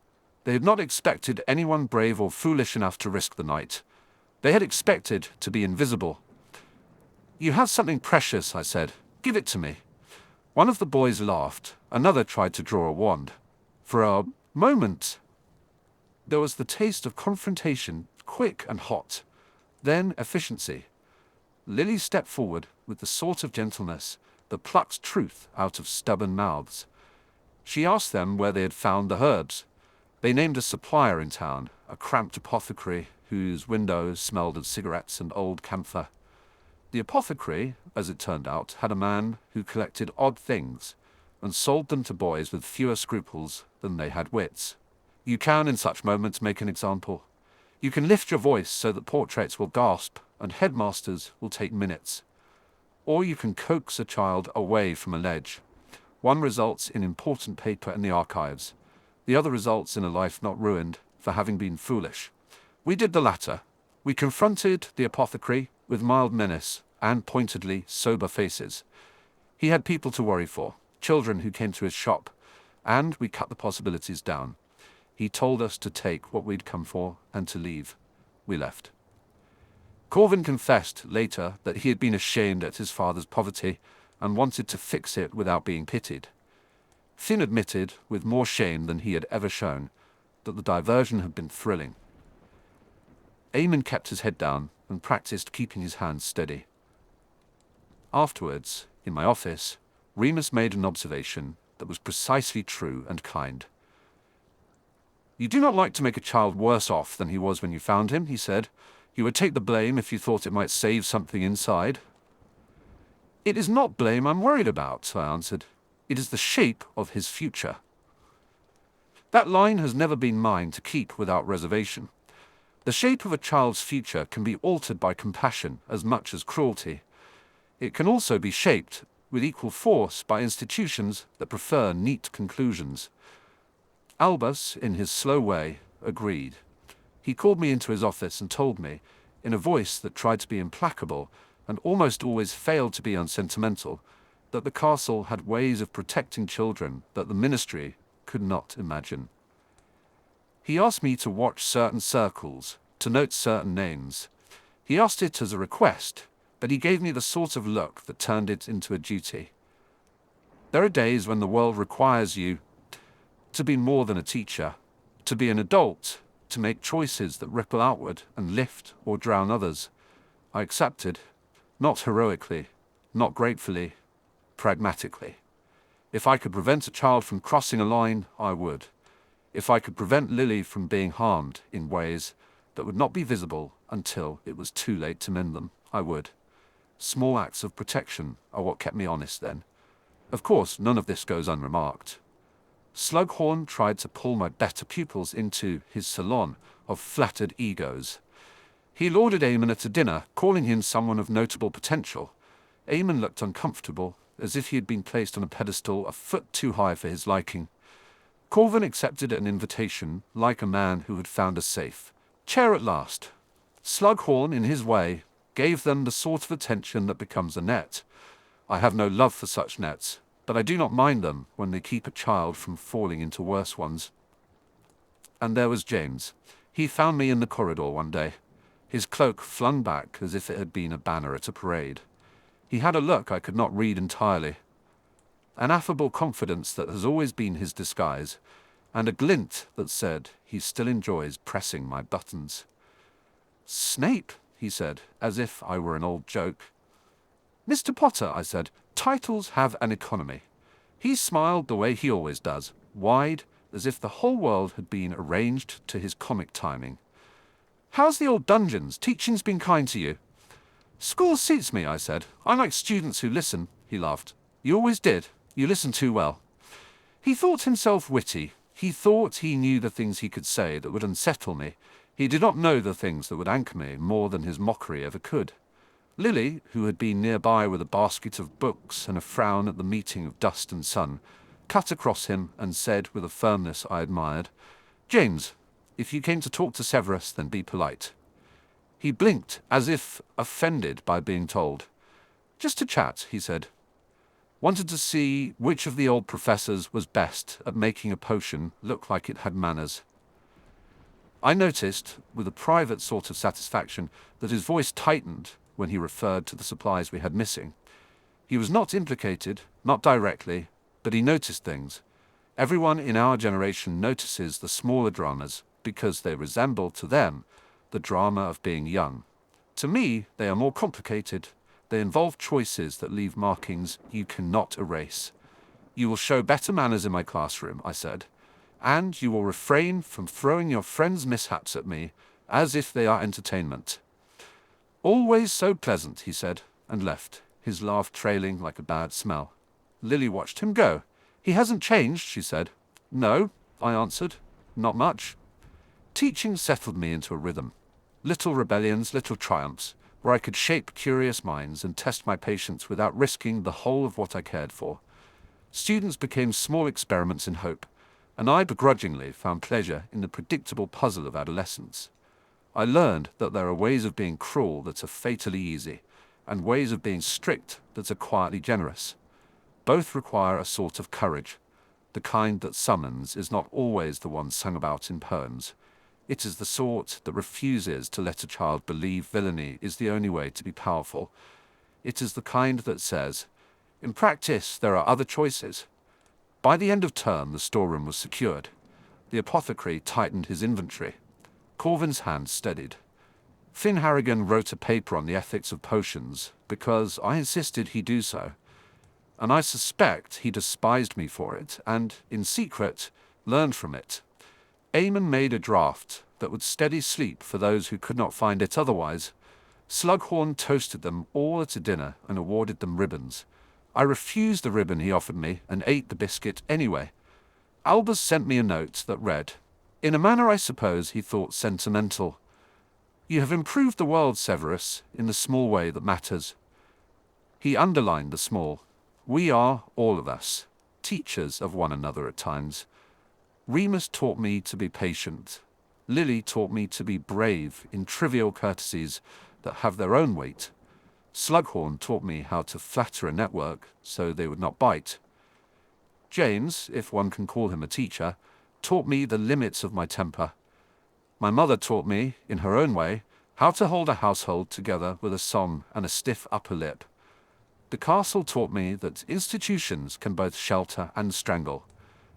They had not expected anyone brave or foolish enough to risk the night. They had expected to be invisible. "You have something precious," I said. "Give it to me." One of the boys laughed. Another tried to draw a wand. For a moment, there was the taste of confrontation, quick and hot. Then efficiency. Lily stepped forward with the sort of gentleness that plucks truth out of stubborn mouths. She asked them where they had found the herbs. They named a supplier in town, a cramped apothecary whose windows smelled of cigarettes and old camphor. The apothecary, as it turned out, had a man who collected odd things and sold them to boys with fewer scruples than they had wits. You can, in such moments, make an example. You can lift your voice so that portraits will gasp and headmasters will take minutes. Or you can coax a child away from a ledge. One results in important paper in the archives. The other results in a life not ruined for having been foolish. We did the latter. We confronted the apothecary with mild menace and pointedly sober faces. He had people to worry for, children who came to his shop, and we cut the possibilities down. He told us to take what we'd come for and to leave. We left. Corvin confessed later that he had been ashamed at his father's poverty and wanted to fix it without being pitied. Finn admitted, with more shame than he had ever shown, that the diversion had been thrilling. Eamon kept his head down and practiced keeping his hands steady. Afterwards, in my office, Remus made an observation that was precisely true and kind. "You do not like to make a child worse off than he was when you found him," he said. "You would take the blame if you thought it might save something inside." "It is not blame I'm worried about," I answered. "It is the shape of his future." That line has never been mine to keep without reservation. The shape of a child's future can be altered by compassion as much as cruelty. It can also be shaped with equal force by institutions that prefer neat conclusions. Albus, in his slow way, agreed. He called me into his office and told me, in a voice that tried to be implacable and almost always failed to be unsentimental, that the castle had ways of protecting children that the ministry could not imagine. He asked me to watch certain circles, to note certain names. He asked it as a request, but he gave me the sort of look that turned it into a duty. There are days when the world requires you to be more than a teacher, to be an adult, to make choices that ripple outward and lift or drown others. I accepted, not heroically, not gratefully, pragmatically. If I could prevent a child from crossing a line, I would. If I could prevent Lily from being harmed in ways that would not be visible until it was too late to mend them, I would. Small acts of protection are what kept me honest then. Of course, none of this goes unremarked. Slughorn tried to pull my better pupils into his salon of flattered egos. He lauded Eamon at a dinner, calling him someone of notable potential. Eamon looked uncomfortable, as if he had been placed on a pedestal a foot too high for his liking. Corvin accepted an invitation like a man who had found a safe chair at last. Slughorn, in his way, gave them the sort of attention that becomes a net. I have no love for such nets, but I do not mind them when they keep a child from falling into worse ones. And there was James. He found me in the corridor one day, his cloak flung back as if it had been a banner at a parade. He had a look I could not read entirely, an affable confidence that has always been his disguise, and a glint that said he still enjoys pressing my buttons. "Snape," he said, as if I were an old joke. "Mr. Potter," I said, "titles have an economy." He smiled the way he always does, wide, as if the whole world had been arranged to his comic timing. "How's the old dungeons? Teaching's been kind to you?" "School suits me," I said. "I like students who listen." He laughed. "You always did. You listen too well." He thought himself witty. He thought he knew the things he could say that would unsettle me. He did not know the things that would anchor me more than his mockery ever could. Lily, who had been nearby with a basket of books and a frown at the meeting of dust and sun, cut across him and said with a firmness I admired, "James, if you came to talk to Severus, then be polite." He blinked, as if offended by being told. "Just to chat," he said. Wanted to see which of the old professors was best at making a potion look like it had manners. I noticed, with a private sort of satisfaction, that his voice tightened when he referred to the supplies we had missing. He was not implicated, not directly, but he noticed things. Everyone in our generation notices the smaller dramas because they resemble to them the drama of being young. To me, they are more complicated. They involve choices that leave markings you cannot erase. You will show better manners in my classroom, I said, and you will refrain from throwing your friends' mishaps at me as if they are entertainment. Always so pleasant, he said, and left, his laugh trailing like a bad smell. Lily watched him go. He hasn't changed, she said. No, I answered. Not much. Teaching settled me into a rhythm. Little rebellions, little triumphs, where I could shape curious minds and test my patience without risking the whole of what I cared for. Students became small experiments in hope, and I begrudgingly found pleasure in the predictable puzzle of adolescence. I learned that there are ways of being cruel that are fatally easy, and ways of being strict that are quietly generous. Both require a sort of courage. The kind that summons is not always the one sung about in poems. It is the sort that refuses to let a child believe villainy is the only way to be powerful. It is the kind that says, in practice, there are other choices. By the end of term, the storeroom was secured. The apothecary tightened his inventory. Corvin's hand steadied. Finn Harrigan wrote a paper on the ethics of potions because I insisted he do so. And I suspect he despised me for it and, in secret, learned from it. Eamon made a draft that would steady sleep for those who could not find it otherwise. Slughorn toasted them all at a dinner and awarded them ribbons. I refused the ribbon he offered me and ate the biscuit anyway. Albus sent me a note that read, in a manner I suppose he thought sentimental, "You have improved the world, Severus, in the small way that matters." He underlined the small. We are, all of us, teachers of one another at times. Remus taught me to be patient. Lily taught me to be brave in trivial courtesies that have their own weight. Slughorn taught me how to flatter a network so they would not bite. James, if one can call him a teacher, taught me the limits of my temper. My mother taught me, in her own way, how to hold a household together with a song and a stiff upper lip. The castle taught me that institutions can both shelter and strangle,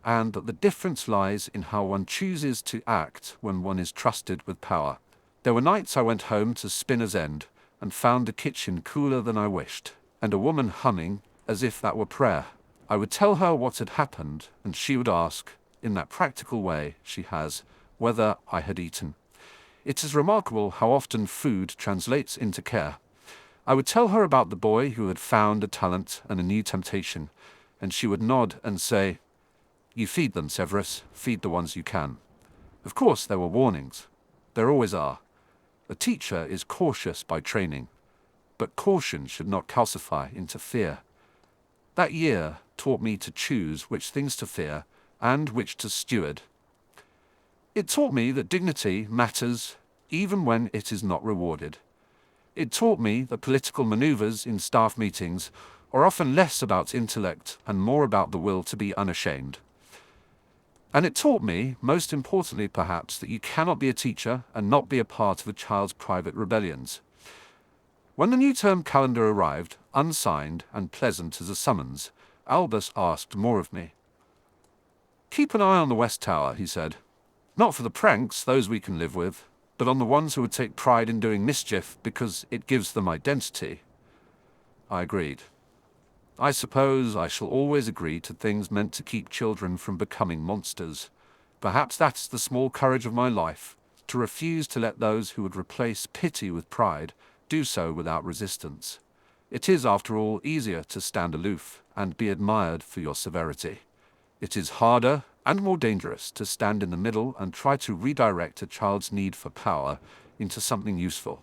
and that the difference lies in how one chooses to act when one is trusted with power. There were nights I went home to Spinner's End and found the kitchen cooler than I wished, and a woman humming as if that were prayer. I would tell her what had happened, and she would ask, in that practical way she has, whether I had eaten. It is remarkable how often food translates into care. I would tell her about the boy who had found a talent and a new temptation, and she would nod and say, "You feed them, Severus, feed the ones you can." Of course there were warnings. There always are. A teacher is cautious by training, but caution should not calcify into fear. That year taught me to choose which things to fear and which to steward. It taught me that dignity matters even when it is not rewarded. It taught me that political maneuvers in staff meetings are often less about intellect and more about the will to be unashamed. And it taught me, most importantly perhaps, that you cannot be a teacher and not be a part of a child's private rebellions. When the new term calendar arrived, unsigned and pleasant as a summons, Albus asked more of me. "Keep an eye on the West Tower," he said. "Not for the pranks, those we can live with, but on the ones who would take pride in doing mischief because it gives them identity." I agreed. I suppose I shall always agree to things meant to keep children from becoming monsters. Perhaps that's the small courage of my life, to refuse to let those who would replace pity with pride do so without resistance. It is, after all, easier to stand aloof and be admired for your severity. It is harder and more dangerous to stand in the middle and try to redirect a child's need for power into something useful.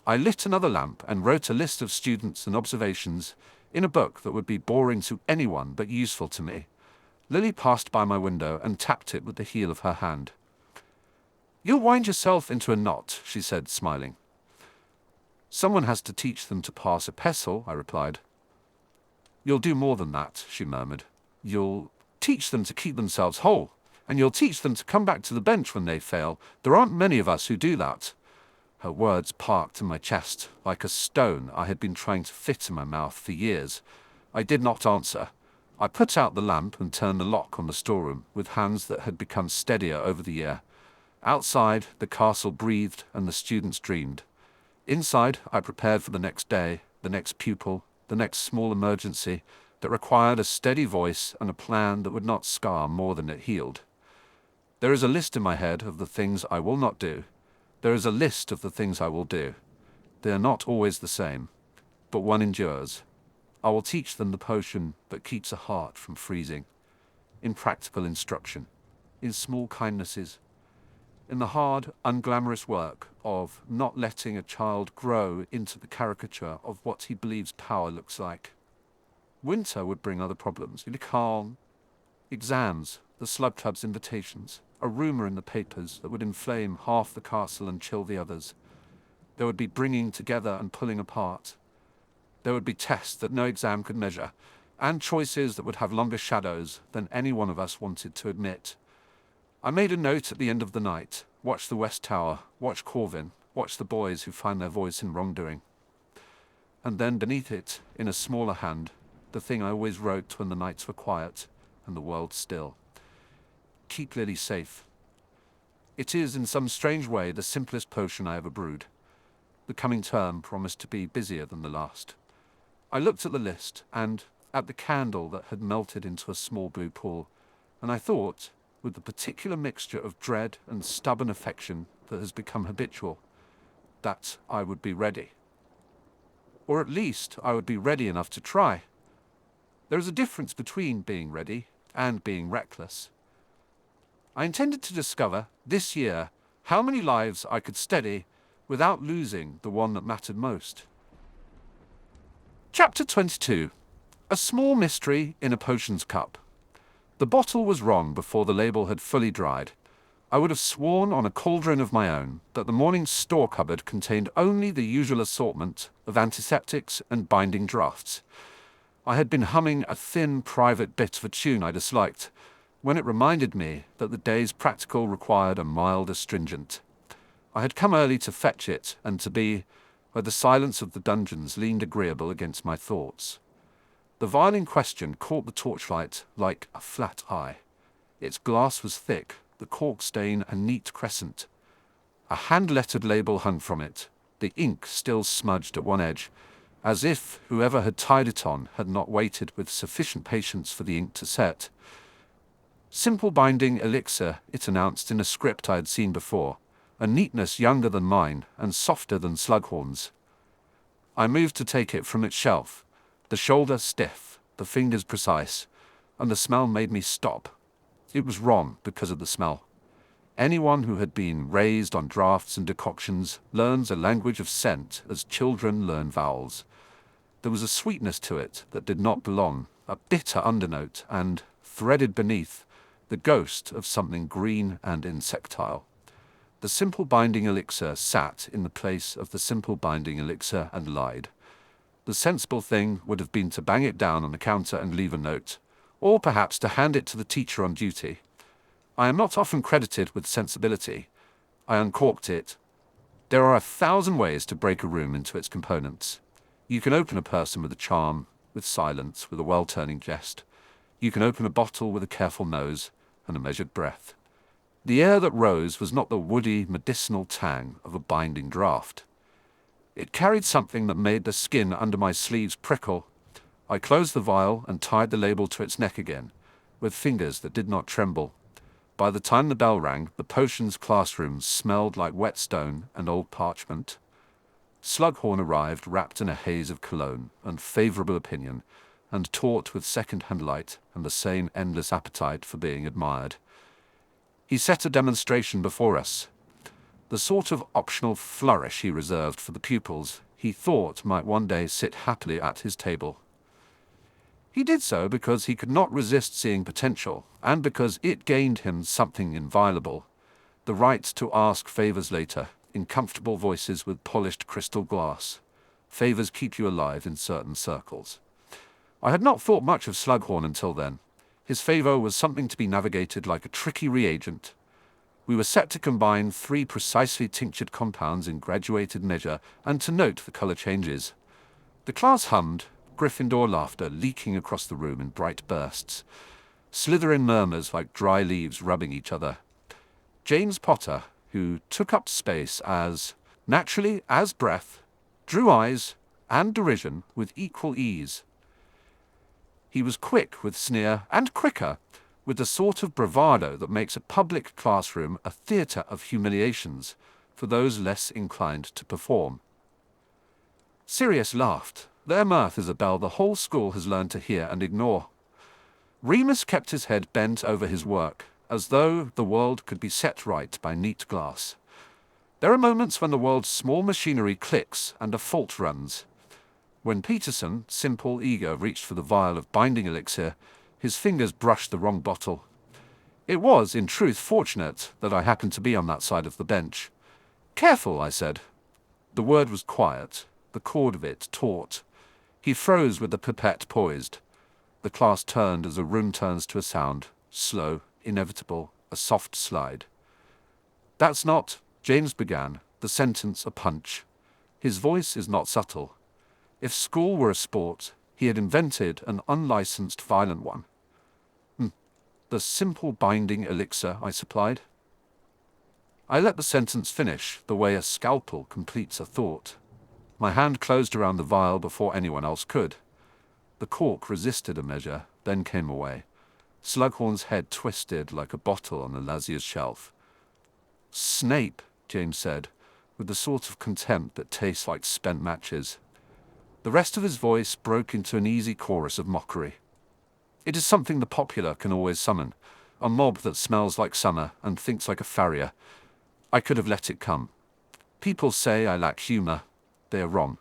I lit another lamp and wrote a list of students and observations in a book that would be boring to anyone but useful to me. Lily passed by my window and tapped it with the heel of her hand. "You'll wind yourself into a knot," she said, smiling. "Someone has to teach them to pass a pestle," I replied. "You'll do more than that," she murmured. "You'll teach them to keep themselves whole, and you'll teach them to come back to the bench when they fail. There aren't many of us who do that." Her words parked in my chest, like a stone I had been trying to fit in my mouth for years. I did not answer. I put out the lamp and turned the lock on the storeroom, with hands that had become steadier over the year. Outside, the castle breathed and the students dreamed. Inside, I prepared for the next day, the next pupil, the next small emergency that required a steady voice and a plan that would not scar more than it healed. There is a list in my head of the things I will not do. There is a list of the things I will do. They are not always the same, but one endures. I will teach them the potion that keeps a heart from freezing. In practical instruction, in small kindnesses, in the hard, unglamorous work of not letting a child grow into the caricature of what he believes power looks like. Winter would bring other problems. In calm, exams, the slug club's invitations, a rumour in the papers that would inflame half the castle and chill the others. There would be bringing together and pulling apart. There would be tests that no exam could measure, and choices that would have longer shadows than any one of us wanted to admit. I made a note at the end of the night: watch the West Tower, watch Corvin, watch the boys who find their voice in wrongdoing. And then beneath it, in a smaller hand, the thing I always wrote when the nights were quiet and the world still: keep Lily safe. It is, in some strange way, the simplest potion I ever brewed. The coming term promised to be busier than the last. I looked at the list and at the candle that had melted into a small blue pool, and I thought, with the particular mixture of dread and stubborn affection that has become habitual, that I would be ready. Or at least I would be ready enough to try. There is a difference between being ready and being reckless. I intended to discover, this year, how many lives I could steady without losing the one that mattered most. Chapter 22. A small mystery in a potion's cup. The bottle was wrong before the label had fully dried. I would have sworn on a cauldron of my own that the morning's store cupboard contained only the usual assortment of antiseptics and binding drafts. I had been humming a thin, private bit of a tune I disliked, when it reminded me that the day's practical required a mild astringent. I had come early to fetch it, and to be where the silence of the dungeons leaned agreeable against my thoughts. The vial in question caught the torchlight like a flat eye. Its glass was thick, the cork stain a neat crescent. A hand-lettered label hung from it, the ink still smudged at one edge, as if whoever had tied it on had not waited with sufficient patience for the ink to set. Simple binding elixir, it announced in a script I had seen before, a neatness younger than mine and softer than Slughorn's. I moved to take it from its shelf, the shoulder stiff, the fingers precise, and the smell made me stop. It was wrong because of the smell. Anyone who had been raised on draughts and decoctions learns a language of scent as children learn vowels. There was a sweetness to it that did not belong, a bitter undernote, and, threaded beneath, the ghost of something green and insectile. The simple binding elixir sat in the place of the simple binding elixir and lied. The sensible thing would have been to bang it down on the counter and leave a note, or perhaps to hand it to the teacher on duty. I am not often credited with sensibility. I uncorked it. There are 1,000 ways to break a room into its components. You can open a person with a charm, with silence, with a well-turning jest. You can open a bottle with a careful nose and a measured breath. The air that rose was not the woody, medicinal tang of a binding draught. It carried something that made the skin under my sleeves prickle. I closed the vial and tied the label to its neck again, with fingers that did not tremble. By the time the bell rang, the potions classroom smelled like wet stone and old parchment. Slughorn arrived wrapped in a haze of cologne and favourable opinion, and taught with second-hand light and the same endless appetite for being admired. He set a demonstration before us. The sort of optional flourish he reserved for the pupils he thought might one day sit happily at his table. He did so because he could not resist seeing potential, and because it gained him something inviolable: the right to ask favours later, in comfortable voices with polished crystal glass. Favours keep you alive in certain circles. I had not thought much of Slughorn until then. His favour was something to be navigated like a tricky reagent. We were set to combine 3 precisely tinctured compounds in graduated measure and to note the colour changes. The class hummed, Gryffindor laughter leaking across the room in bright bursts. Slytherin murmurs like dry leaves rubbing each other. James Potter, who took up space as naturally as breath, drew eyes and derision with equal ease. He was quick with sneer and quicker with the sort of bravado that makes a public classroom a theatre of humiliations for those less inclined to perform. Sirius laughed. Their mirth is a bell the whole school has learned to hear and ignore. Remus kept his head bent over his work, as though the world could be set right by neat glass. There are moments when the world's small machinery clicks and a fault runs. When Peterson, simple, eager, reached for the vial of binding elixir, his fingers brushed the wrong bottle. It was, in truth, fortunate that I happened to be on that side of the bench. "Careful," I said. The word was quiet, the chord of it taut. He froze with the pipette poised. The class turned as a room turns to a sound, slow, inevitable, a soft slide. "That's not," James began, the sentence a punch. His voice is not subtle. If school were a sport, he had invented an unlicensed violent one. "The simple binding elixir," I supplied. I let the sentence finish, the way a scalpel completes a thought. My hand closed around the vial before anyone else could. The cork resisted a measure, then came away. Slughorn's head twisted like a bottle on the Lazier's shelf. "Snape," James said, with the sort of contempt that tastes like spent matches. The rest of his voice broke into an easy chorus of mockery. It is something the popular can always summon, a mob that smells like summer and thinks like a farrier. I could have let it come. People say I lack humor. They are wrong.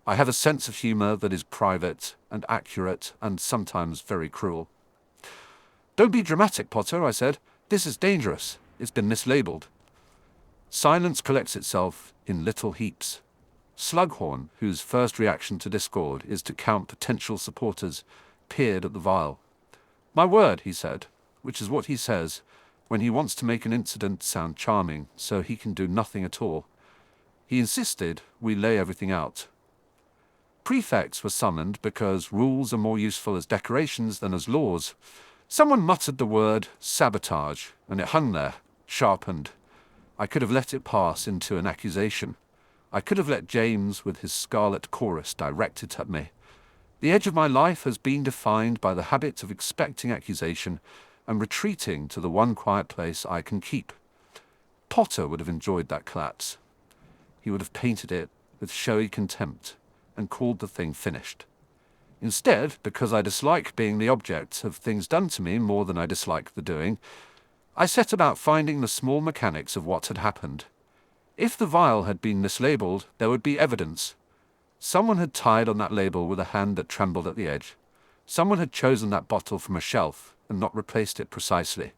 I have a sense of humor that is private and accurate and sometimes very cruel. "Don't be dramatic, Potter," I said. "This is dangerous. It's been mislabeled." Silence collects itself in little heaps. Slughorn, whose first reaction to discord is to count potential supporters, peered at the vial. "My word," he said, which is what he says when he wants to make an incident sound charming, so he can do nothing at all. He insisted we lay everything out. Prefects were summoned because rules are more useful as decorations than as laws. Someone muttered the word sabotage, and it hung there, sharpened. I could have let it pass into an accusation. I could have let James, with his scarlet chorus, direct it at me. The edge of my life has been defined by the habit of expecting accusation and retreating to the one quiet place I can keep. Potter would have enjoyed that collapse. He would have painted it with showy contempt and called the thing finished. Instead, because I dislike being the object of things done to me more than I dislike the doing, I set about finding the small mechanics of what had happened. If the vial had been mislabeled, there would be evidence. Someone had tied on that label with a hand that trembled at the edge. Someone had chosen that bottle from a shelf and not replaced it precisely.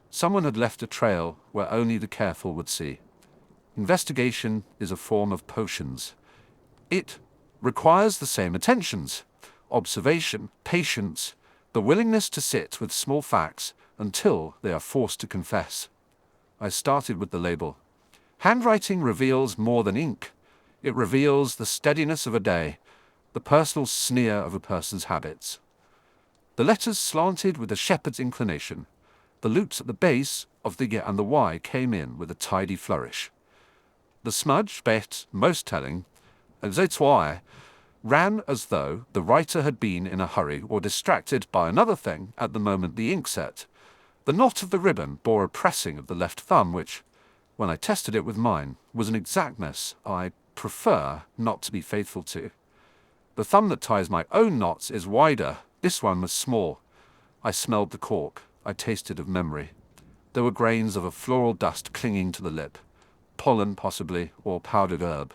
Someone had left a trail where only the careful would see. Investigation is a form of potions. It requires the same attentions: observation, patience, the willingness to sit with small facts until they are forced to confess. I started with the label. Handwriting reveals more than ink. It reveals the steadiness of a day, the personal sneer of a person's habits. The letters slanted with a shepherd's inclination. The loops at the base of the Y and the Y came in with a tidy flourish. The smudge, bet, most telling, as it's why, ran as though the writer had been in a hurry or distracted by another thing at the moment the ink set. The knot of the ribbon bore a pressing of the left thumb which, when I tested it with mine, was an exactness I prefer not to be faithful to. The thumb that ties my own knots is wider. This one was small. I smelled the cork. I tasted of memory. There were grains of a floral dust clinging to the lip. Pollen, possibly, or powdered herb.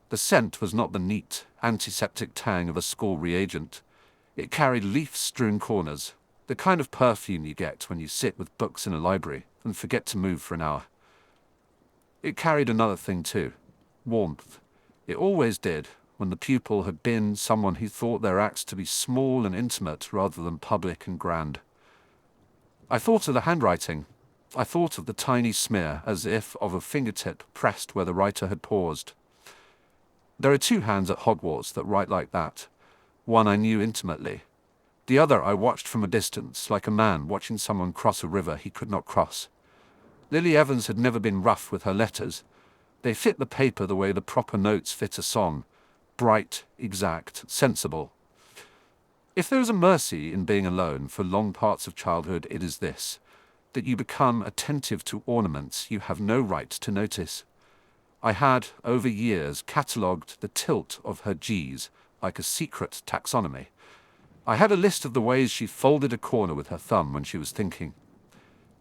The scent was not the neat, antiseptic tang of a school reagent. It carried leaf-strewn corners, the kind of perfume you get when you sit with books in a library and forget to move for an hour. It carried another thing too: warmth. It always did, when the pupil had been someone who thought their acts to be small and intimate rather than public and grand. I thought of the handwriting. I thought of the tiny smear, as if of a fingertip pressed where the writer had paused. There are two hands at Hogwarts that write like that. One I knew intimately. The other I watched from a distance, like a man watching someone cross a river he could not cross. Lily Evans had never been rough with her letters. They fit the paper the way the proper notes fit a song. Bright, exact, sensible. If there is a mercy in being alone for long parts of childhood, it is this, that you become attentive to ornaments you have no right to notice. I had, over years, catalogued the tilt of her G's like a secret taxonomy. I had a list of the ways she folded a corner with her thumb when she was thinking.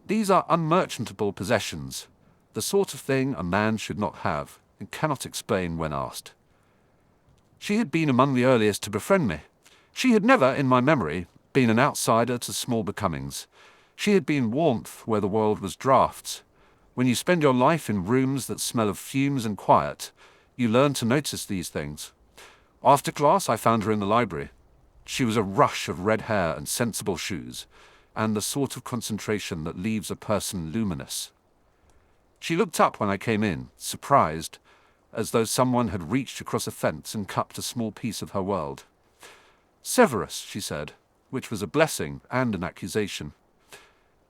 These are unmerchantable possessions, the sort of thing a man should not have and cannot explain when asked. She had been among the earliest to befriend me. She had never, in my memory, been an outsider to small becomings. She had been warmth where the world was draughts. When you spend your life in rooms that smell of fumes and quiet, you learn to notice these things. After class, I found her in the library. She was a rush of red hair and sensible shoes, and the sort of concentration that leaves a person luminous. She looked up when I came in, surprised, as though someone had reached across a fence and cupped a small piece of her world. "Severus," she said, which was a blessing and an accusation.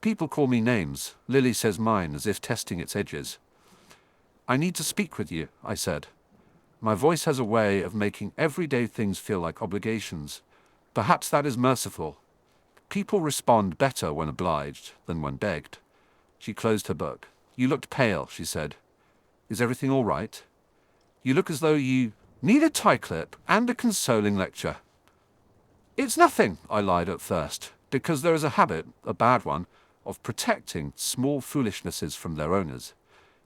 "People call me names. Lily says mine, as if testing its edges." "I need to speak with you," I said. My voice has a way of making everyday things feel like obligations. Perhaps that is merciful. People respond better when obliged than when begged. She closed her book. "You looked pale," she said. "Is everything all right? You look as though you need a tie clip and a consoling lecture." "It's nothing," I lied at first, because there is a habit, a bad one, of protecting small foolishnesses from their owners.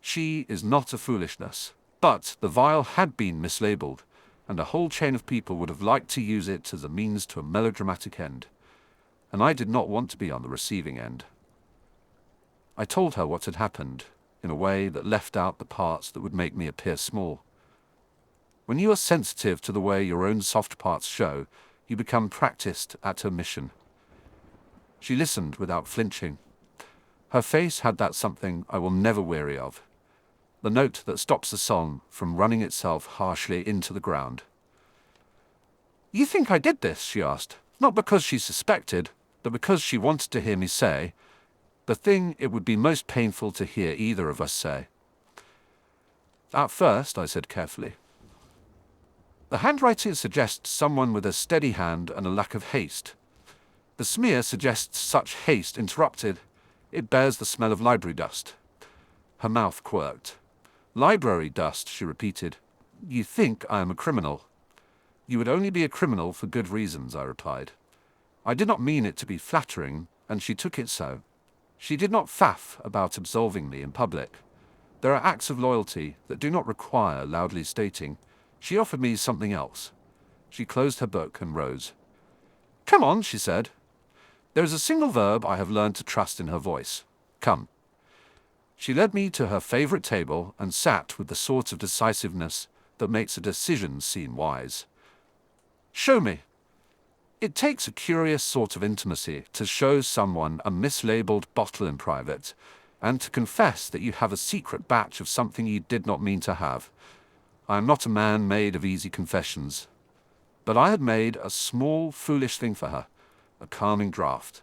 She is not a foolishness, but the vial had been mislabeled, and a whole chain of people would have liked to use it as a means to a melodramatic end, and I did not want to be on the receiving end. I told her what had happened, in a way that left out the parts that would make me appear small. When you are sensitive to the way your own soft parts show, you become practiced at her mission. She listened without flinching. Her face had that something I will never weary of, the note that stops a song from running itself harshly into the ground. "You think I did this?" she asked, not because she suspected, but because she wanted to hear me say the thing it would be most painful to hear either of us say. "At first," I said carefully. "The handwriting suggests someone with a steady hand and a lack of haste. The smear suggests such haste interrupted. It bears the smell of library dust." Her mouth quirked. "Library dust," she repeated. "You think I am a criminal." "You would only be a criminal for good reasons," I replied. I did not mean it to be flattering, and she took it so. She did not faff about absolving me in public. There are acts of loyalty that do not require loudly stating. She offered me something else. She closed her book and rose. "Come on," she said. There is a single verb I have learned to trust in her voice. Come. She led me to her favorite table and sat with the sort of decisiveness that makes a decision seem wise. "Show me." It takes a curious sort of intimacy to show someone a mislabeled bottle in private, and to confess that you have a secret batch of something you did not mean to have. I am not a man made of easy confessions. But I had made a small, foolish thing for her, a calming draught,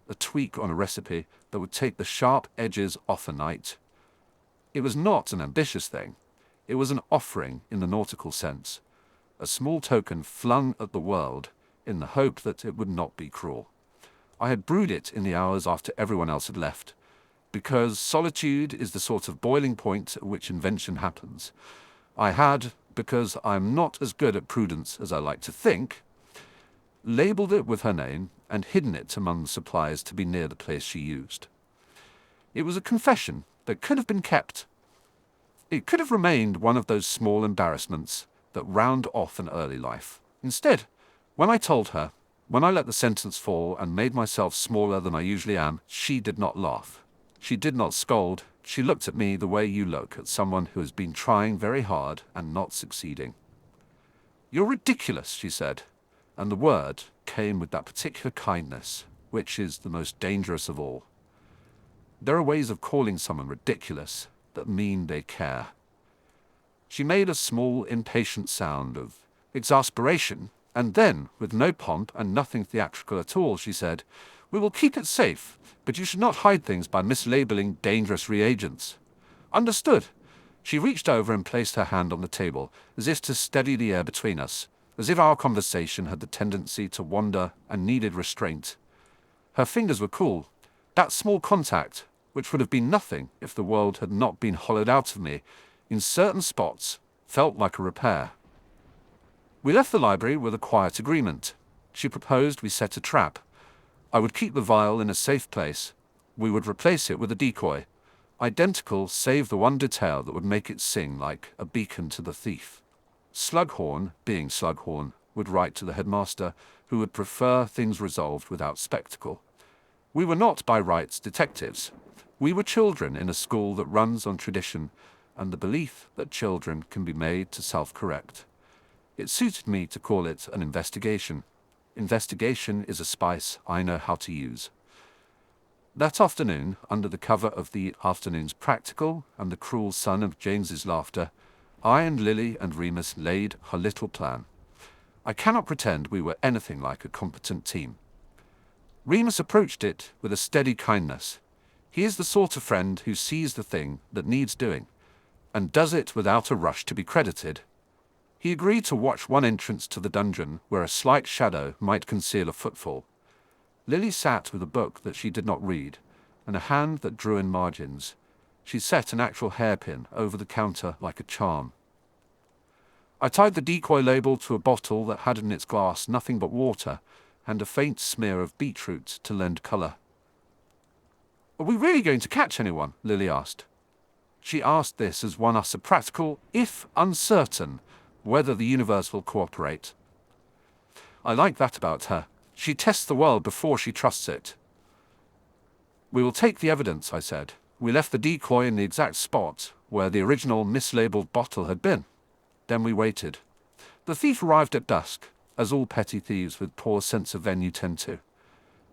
a tweak on a recipe that would take the sharp edges off a night. It was not an ambitious thing. It was an offering in the nautical sense, a small token flung at the world in the hope that it would not be cruel. I had brewed it in the hours after everyone else had left, because solitude is the sort of boiling point at which invention happens. I had, because I am not as good at prudence as I like to think, labelled it with her name and hidden it among the supplies to be near the place she used. It was a confession that could have been kept. It could have remained one of those small embarrassments that round off an early life. Instead, when I told her, when I let the sentence fall and made myself smaller than I usually am, she did not laugh. She did not scold. She looked at me the way you look at someone who has been trying very hard and not succeeding. "You're ridiculous," she said, and the word came with that particular kindness, which is the most dangerous of all. There are ways of calling someone ridiculous that mean they care. She made a small, impatient sound of exasperation, and then, with no pomp and nothing theatrical at all, she said, "We will keep it safe, but you should not hide things by mislabeling dangerous reagents." "Understood." She reached over and placed her hand on the table, as if to steady the air between us, as if our conversation had the tendency to wander and needed restraint. Her fingers were cool. That small contact, which would have been nothing if the world had not been hollowed out of me, in certain spots, felt like a repair. We left the library with a quiet agreement. She proposed we set a trap. I would keep the vial in a safe place. We would replace it with a decoy, identical save the one detail that would make it sing like a beacon to the thief. Slughorn, being Slughorn, would write to the headmaster, who would prefer things resolved without spectacle. We were not by rights detectives. We were children in a school that runs on tradition and the belief that children can be made to self-correct. It suited me to call it an investigation. Investigation is a spice I know how to use. That afternoon, under the cover of the afternoon's practical and the cruel sun of James's laughter, I and Lily and Remus laid our little plan. I cannot pretend we were anything like a competent team. Remus approached it with a steady kindness. He is the sort of friend who sees the thing that needs doing, and does it without a rush to be credited. He agreed to watch one entrance to the dungeon where a slight shadow might conceal a footfall. Lily sat with a book that she did not read, and a hand that drew in margins. She set an actual hairpin over the counter like a charm. I tied the decoy label to a bottle that had in its glass nothing but water and a faint smear of beetroot to lend colour. "Are we really going to catch anyone?" Lily asked. She asked this as one asks a practical, if uncertain, whether the universe will cooperate. I like that about her. She tests the world before she trusts it. "We will take the evidence," I said. We left the decoy in the exact spot where the original mislabeled bottle had been. Then we waited. The thief arrived at dusk, as all petty thieves with poor sense of venue tend to.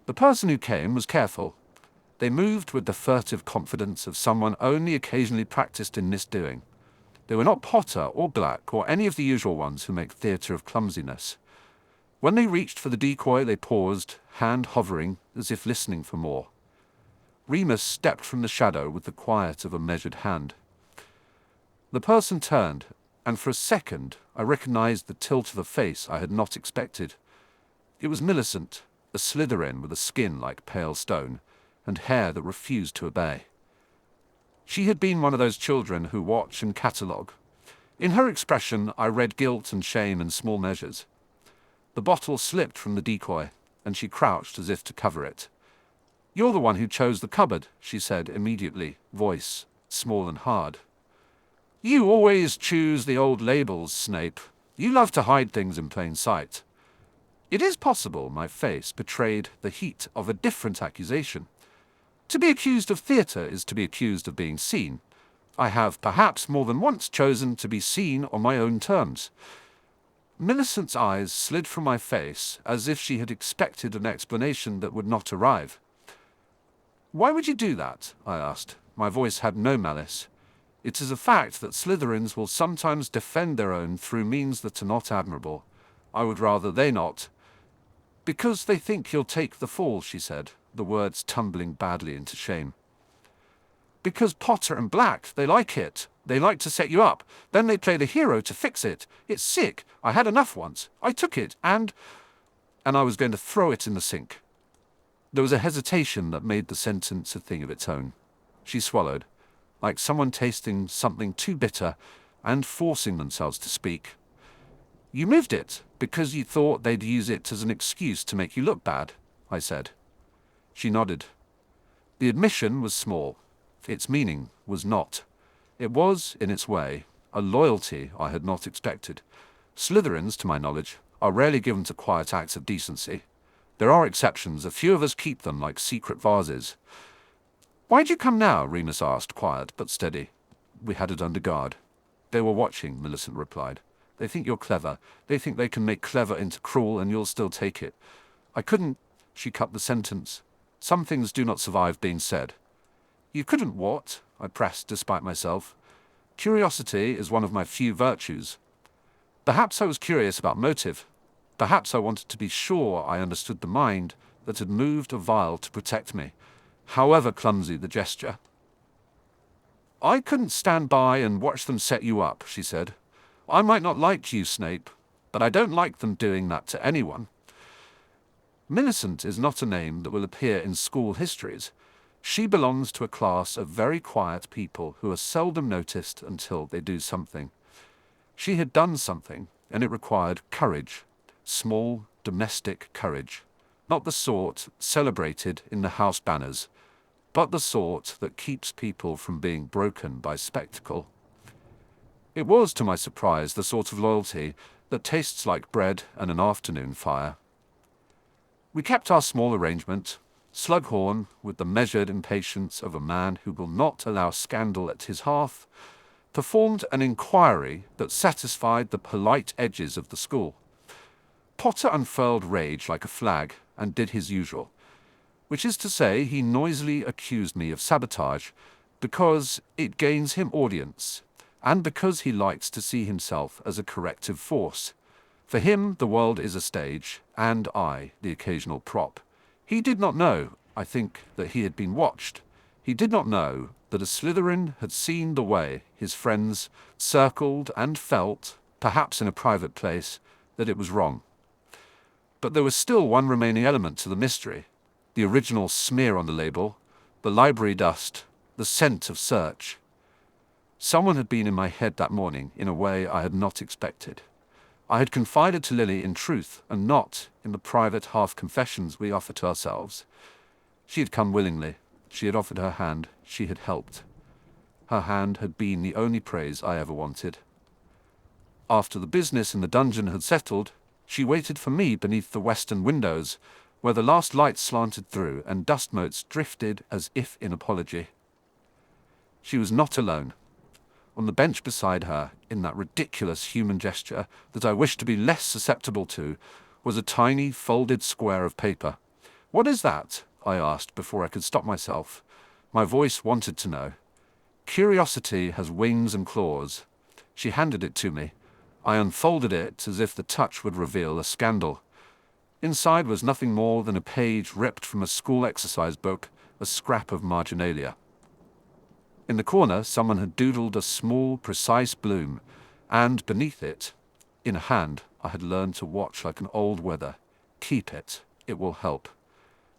The person who came was careful. They moved with the furtive confidence of someone only occasionally practiced in misdoing. They were not Potter or Black or any of the usual ones who make theatre of clumsiness. When they reached for the decoy, they paused, hand hovering, as if listening for more. Remus stepped from the shadow with the quiet of a measured hand. The person turned, and for a second I recognized the tilt of a face I had not expected. It was Millicent, a Slytherin with a skin like pale stone, and hair that refused to obey. She had been one of those children who watch and catalogue. In her expression I read guilt and shame in small measures. The bottle slipped from the decoy, and she crouched as if to cover it. "You're the one who chose the cupboard," she said immediately, voice small and hard. "You always choose the old labels, Snape. You love to hide things in plain sight." It is possible my face betrayed the heat of a different accusation. To be accused of theatre is to be accused of being seen. I have perhaps more than once chosen to be seen on my own terms. Millicent's eyes slid from my face as if she had expected an explanation that would not arrive. "Why would you do that?" I asked. My voice had no malice. It is a fact that Slytherins will sometimes defend their own through means that are not admirable. I would rather they not. "Because they think you'll take the fall," she said, the words tumbling badly into shame. "Because Potter and Black, they like it. They like to set you up. Then they play the hero to fix it. It's sick. I had enough once. I took it, and I was going to throw it in the sink." There was a hesitation that made the sentence a thing of its own. She swallowed, like someone tasting something too bitter and forcing themselves to speak. "You moved it because you thought they'd use it as an excuse to make you look bad," I said. She nodded. The admission was small. Its meaning was not. It was, in its way, a loyalty I had not expected. Slytherins, to my knowledge, are rarely given to quiet acts of decency. There are exceptions. A few of us keep them like secret vases. "Why'd you come now?" Remus asked, quiet but steady. "We had it under guard." "They were watching," Millicent replied. "They think you're clever. They think they can make clever into cruel and you'll still take it." "I couldn't—" She cut the sentence. "Some things do not survive being said." "You couldn't what?" I pressed despite myself. "Curiosity is one of my few virtues." Perhaps I was curious about motive. Perhaps I wanted to be sure I understood the mind that had moved a vial to protect me, however clumsy the gesture. I couldn't stand by and watch them set you up, she said. I might not like you, Snape, but I don't like them doing that to anyone. Millicent is not a name that will appear in school histories. She belongs to a class of very quiet people who are seldom noticed until they do something. She had done something, and it required courage. Small, domestic courage. Not the sort celebrated in the house banners, but the sort that keeps people from being broken by spectacle. It was, to my surprise, the sort of loyalty that tastes like bread and an afternoon fire. We kept our small arrangement. Slughorn, with the measured impatience of a man who will not allow scandal at his hearth, performed an inquiry that satisfied the polite edges of the school. Potter unfurled rage like a flag and did his usual, which is to say he noisily accused me of sabotage because it gains him audience and because he likes to see himself as a corrective force. For him, the world is a stage, and I, the occasional prop. He did not know, I think, that he had been watched. He did not know that a Slytherin had seen the way his friends circled and felt, perhaps in a private place, that it was wrong. But there was still one remaining element to the mystery. The original smear on the label, the library dust, the scent of search. Someone had been in my head that morning in a way I had not expected. I had confided to Lily in truth and not in the private half-confessions we offer to ourselves. She had come willingly. She had offered her hand. She had helped. Her hand had been the only praise I ever wanted. After the business in the dungeon had settled, she waited for me beneath the western windows, where the last light slanted through and dust motes drifted as if in apology. She was not alone. On the bench beside her, in that ridiculous human gesture that I wished to be less susceptible to, was a tiny, folded square of paper. "What is that?" I asked before I could stop myself. My voice wanted to know. Curiosity has wings and claws. She handed it to me. I unfolded it as if the touch would reveal a scandal. Inside was nothing more than a page ripped from a school exercise book, a scrap of marginalia. In the corner, someone had doodled a small, precise bloom, and beneath it, in a hand, I had learned to watch like an old weather. Keep it. It will help.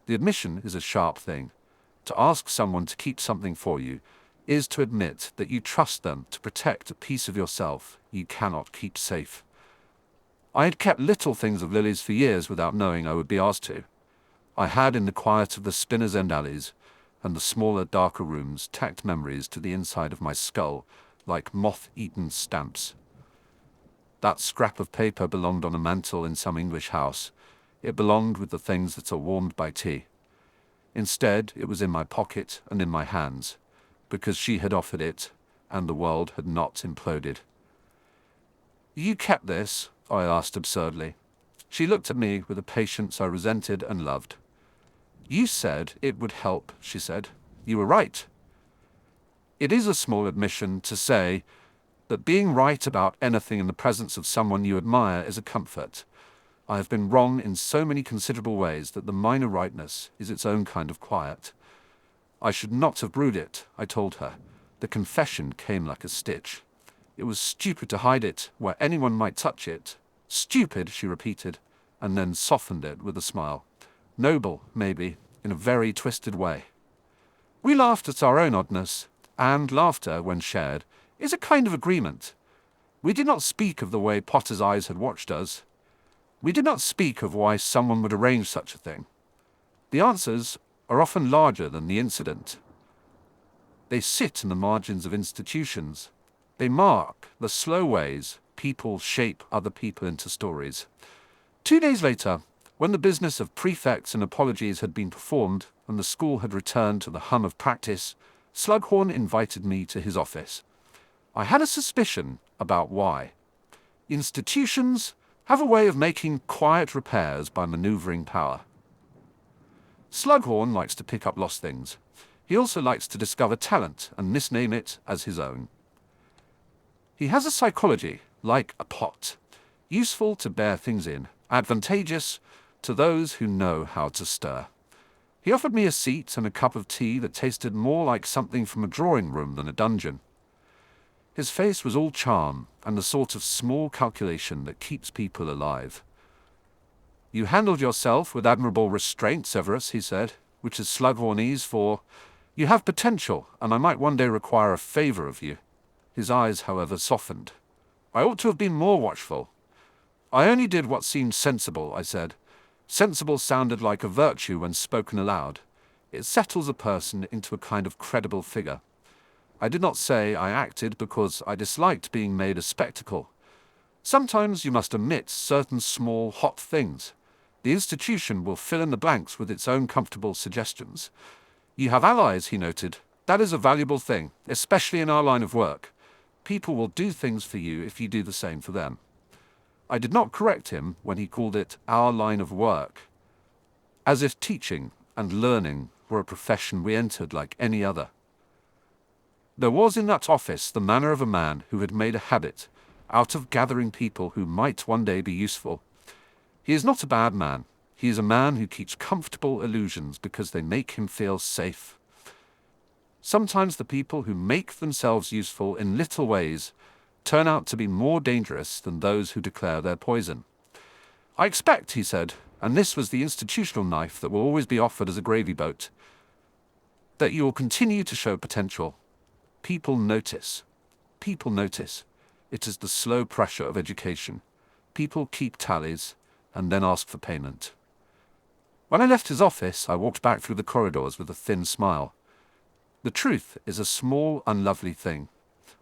The admission is a sharp thing. To ask someone to keep something for you is to admit that you trust them to protect a piece of yourself you cannot keep safe. I had kept little things of Lily's for years without knowing I would be asked to. I had, in the quiet of the Spinner's End alleys, and the smaller, darker rooms, tacked memories to the inside of my skull, like moth-eaten stamps. That scrap of paper belonged on a mantel in some English house. It belonged with the things that are warmed by tea. Instead, it was in my pocket and in my hands, because she had offered it, and the world had not imploded. "You kept this?" I asked absurdly. She looked at me with a patience I resented and loved. "You said it would help," she said. "You were right." It is a small admission to say that being right about anything in the presence of someone you admire is a comfort. I have been wrong in so many considerable ways that the minor rightness is its own kind of quiet. I should not have brewed it, I told her. The confession came like a stitch. It was stupid to hide it where anyone might touch it. Stupid, she repeated, and then softened it with a smile. Noble, maybe, in a very twisted way. We laughed at our own oddness, and laughter, when shared, is a kind of agreement. We did not speak of the way Potter's eyes had watched us. We did not speak of why someone would arrange such a thing. The answers are often larger than the incident. They sit in the margins of institutions. They mark the slow ways people shape other people into stories. 2 days later, when the business of prefects and apologies had been performed and the school had returned to the hum of practice, Slughorn invited me to his office. I had a suspicion about why. Institutions have a way of making quiet repairs by maneuvering power. Slughorn likes to pick up lost things. He also likes to discover talent and misname it as his own. He has a psychology, like a pot, useful to bear things in, advantageous to those who know how to stir. He offered me a seat and a cup of tea that tasted more like something from a drawing room than a dungeon. His face was all charm and the sort of small calculation that keeps people alive. "You handled yourself with admirable restraint, Severus," he said, which is Slughornese for, "You have potential, and I might one day require a favor of you." His eyes, however, softened. "I ought to have been more watchful." "I only did what seemed sensible," I said. Sensible sounded like a virtue when spoken aloud. It settles a person into a kind of credible figure. I did not say I acted because I disliked being made a spectacle. Sometimes you must omit certain small, hot things. The institution will fill in the blanks with its own comfortable suggestions. "You have allies," he noted. "That is a valuable thing, especially in our line of work. People will do things for you if you do the same for them." I did not correct him when he called it our line of work, as if teaching and learning were a profession we entered like any other. There was in that office the manner of a man who had made a habit out of gathering people who might one day be useful. He is not a bad man. He is a man who keeps comfortable illusions because they make him feel safe. Sometimes the people who make themselves useful in little ways turn out to be more dangerous than those who declare their poison. "I expect," he said, and this was the institutional knife that will always be offered as a gravy boat, "that you will continue to show potential. People notice. People notice. It is the slow pressure of education. People keep tallies and then ask for payment." When I left his office, I walked back through the corridors with a thin smile. The truth is a small, unlovely thing.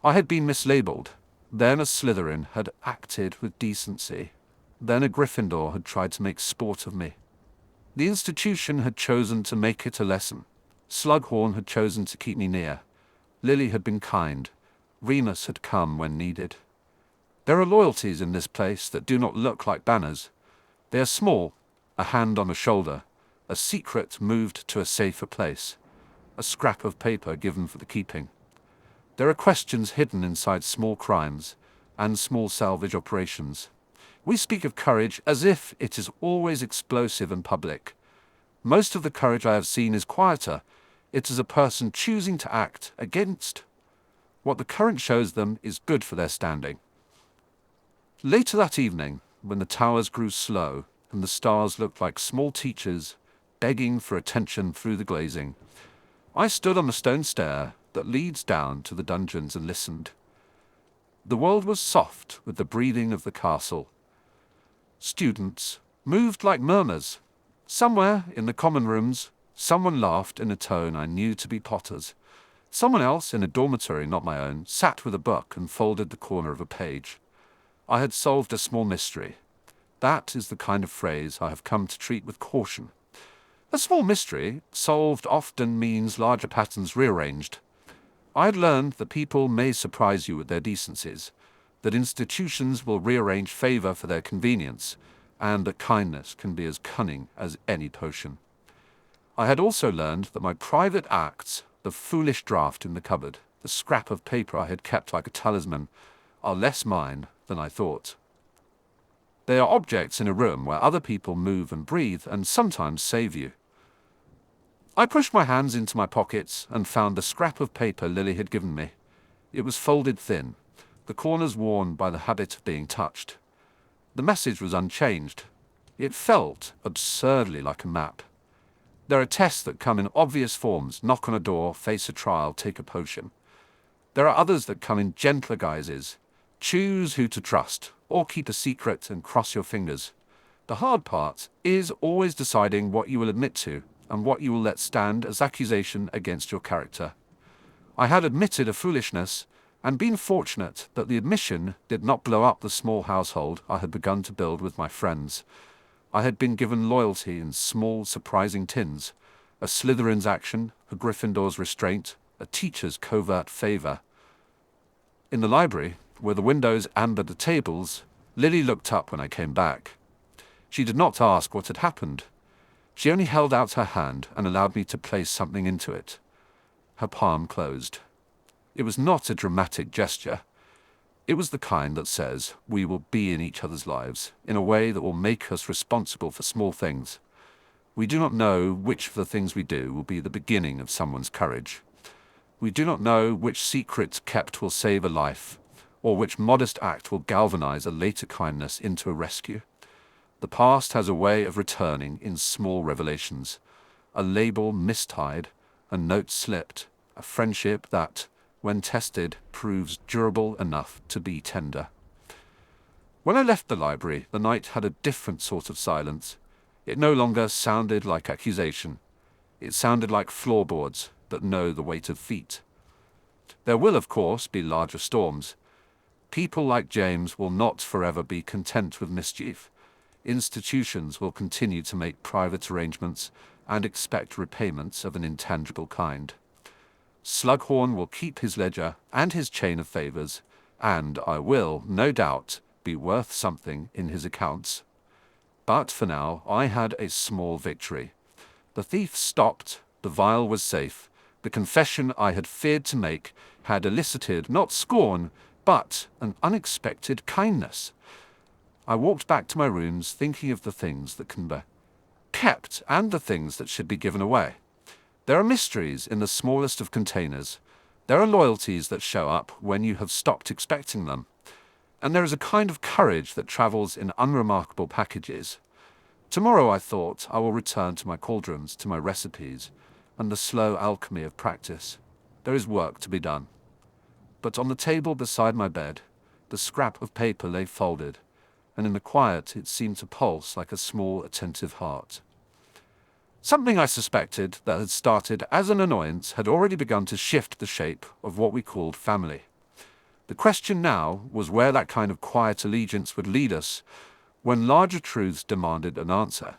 I had been mislabeled. Then a Slytherin had acted with decency. Then a Gryffindor had tried to make sport of me. The institution had chosen to make it a lesson. Slughorn had chosen to keep me near. Lily had been kind. Remus had come when needed. There are loyalties in this place that do not look like banners. They are small, a hand on a shoulder, a secret moved to a safer place, a scrap of paper given for the keeping. There are questions hidden inside small crimes and small salvage operations. We speak of courage as if it is always explosive and public. Most of the courage I have seen is quieter. It is a person choosing to act against what the current shows them is good for their standing. Later that evening, when the towers grew slow and the stars looked like small teachers begging for attention through the glazing, I stood on the stone stair that leads down to the dungeons and listened. The world was soft with the breathing of the castle. Students moved like murmurs. Somewhere in the common rooms, someone laughed in a tone I knew to be Potter's. Someone else, in a dormitory not my own, sat with a book and folded the corner of a page. I had solved a small mystery. That is the kind of phrase I have come to treat with caution. A small mystery, solved, often means larger patterns rearranged. I had learned that people may surprise you with their decencies, that institutions will rearrange favor for their convenience, and that kindness can be as cunning as any potion. I had also learned that my private acts, the foolish draft in the cupboard, the scrap of paper I had kept like a talisman, are less mine than I thought. They are objects in a room where other people move and breathe and sometimes save you. I pushed my hands into my pockets and found the scrap of paper Lily had given me. It was folded thin, the corners worn by the habit of being touched. The message was unchanged. It felt absurdly like a map. There are tests that come in obvious forms: knock on a door, face a trial, take a potion. There are others that come in gentler guises: choose who to trust, or keep a secret and cross your fingers. The hard part is always deciding what you will admit to and what you will let stand as accusation against your character. I had admitted a foolishness and been fortunate that the admission did not blow up the small household I had begun to build with my friends. I had been given loyalty in small, surprising tins: a Slytherin's action, a Gryffindor's restraint, a teacher's covert favor. In the library, where the windows ambered the tables, Lily looked up when I came back. She did not ask what had happened. She only held out her hand and allowed me to place something into it. Her palm closed. It was not a dramatic gesture. It was the kind that says we will be in each other's lives in a way that will make us responsible for small things. We do not know which of the things we do will be the beginning of someone's courage. We do not know which secret kept will save a life, or which modest act will galvanize a later kindness into a rescue. The past has a way of returning in small revelations, a label mistied, a note slipped, a friendship that, when tested, proves durable enough to be tender. When I left the library, the night had a different sort of silence. It no longer sounded like accusation. It sounded like floorboards that know the weight of feet. There will, of course, be larger storms. People like James will not forever be content with mischief. Institutions will continue to make private arrangements and expect repayments of an intangible kind. Slughorn will keep his ledger and his chain of favors, and I will, no doubt, be worth something in his accounts. But for now, I had a small victory. The thief stopped, the vial was safe, the confession I had feared to make had elicited not scorn, but an unexpected kindness. I walked back to my rooms thinking of the things that can be kept and the things that should be given away. There are mysteries in the smallest of containers. There are loyalties that show up when you have stopped expecting them. And there is a kind of courage that travels in unremarkable packages. Tomorrow, I thought, I will return to my cauldrons, to my recipes, and the slow alchemy of practice. There is work to be done. But on the table beside my bed, the scrap of paper lay folded, and in the quiet it seemed to pulse like a small, attentive heart. Something I suspected that had started as an annoyance had already begun to shift the shape of what we called family. The question now was where that kind of quiet allegiance would lead us when larger truths demanded an answer.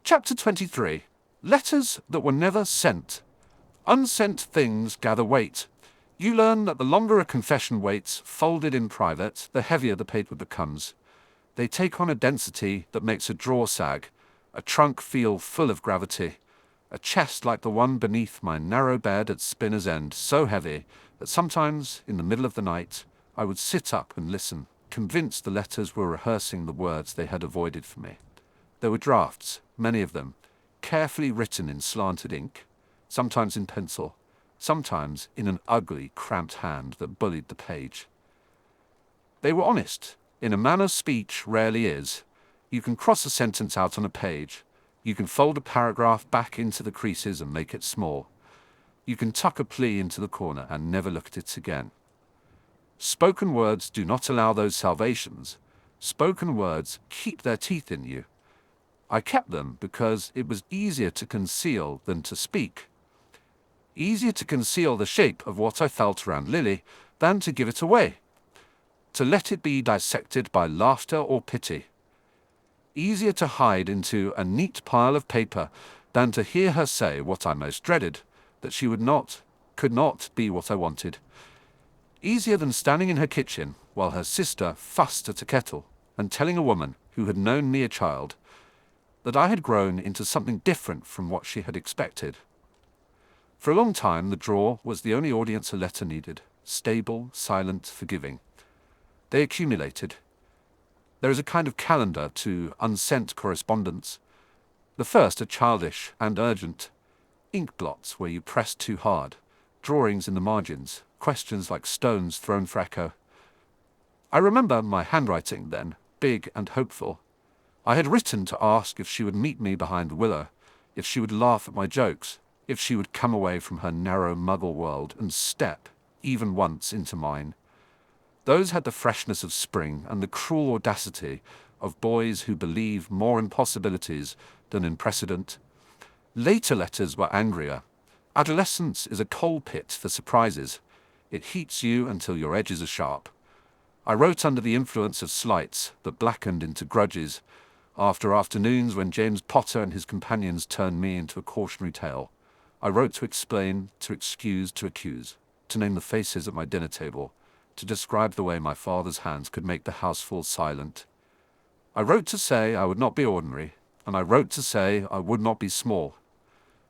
Chapter 23. Letters that were never sent. Unsent things gather weight. You learn that the longer a confession waits, folded in private, the heavier the paper becomes. They take on a density that makes a drawer sag, a trunk feel full of gravity, a chest like the one beneath my narrow bed at Spinner's End, so heavy that sometimes, in the middle of the night, I would sit up and listen, convinced the letters were rehearsing the words they had avoided for me. There were drafts, many of them, carefully written in slanted ink, sometimes in pencil, sometimes in an ugly, cramped hand that bullied the page. They were honest, in a manner speech rarely is. You can cross a sentence out on a page. You can fold a paragraph back into the creases and make it small. You can tuck a plea into the corner and never look at it again. Spoken words do not allow those salvations. Spoken words keep their teeth in you. I kept them because it was easier to conceal than to speak. Easier to conceal the shape of what I felt around Lily than to give it away. To let it be dissected by laughter or pity. Easier to hide into a neat pile of paper than to hear her say what I most dreaded, that she could not be what I wanted. Easier than standing in her kitchen while her sister fussed at a kettle and telling a woman who had known me a child that I had grown into something different from what she had expected. For a long time, the drawer was the only audience a letter needed, stable, silent, forgiving. They accumulated. There is a kind of calendar to unsent correspondence. The first are childish and urgent. Ink blots where you press too hard, drawings in the margins, questions like stones thrown for echo. I remember my handwriting then, big and hopeful. I had written to ask if she would meet me behind the willow, if she would laugh at my jokes, if she would come away from her narrow muggle world and step, even once, into mine. Those had the freshness of spring and the cruel audacity of boys who believe more in possibilities than in precedent. Later letters were angrier. Adolescence is a coal pit for surprises. It heats you until your edges are sharp. I wrote under the influence of slights that blackened into grudges, after afternoons when James Potter and his companions turned me into a cautionary tale. I wrote to explain, to excuse, to accuse, to name the faces at my dinner table, to describe the way my father's hands could make the house fall silent. I wrote to say I would not be ordinary, and I wrote to say I would not be small.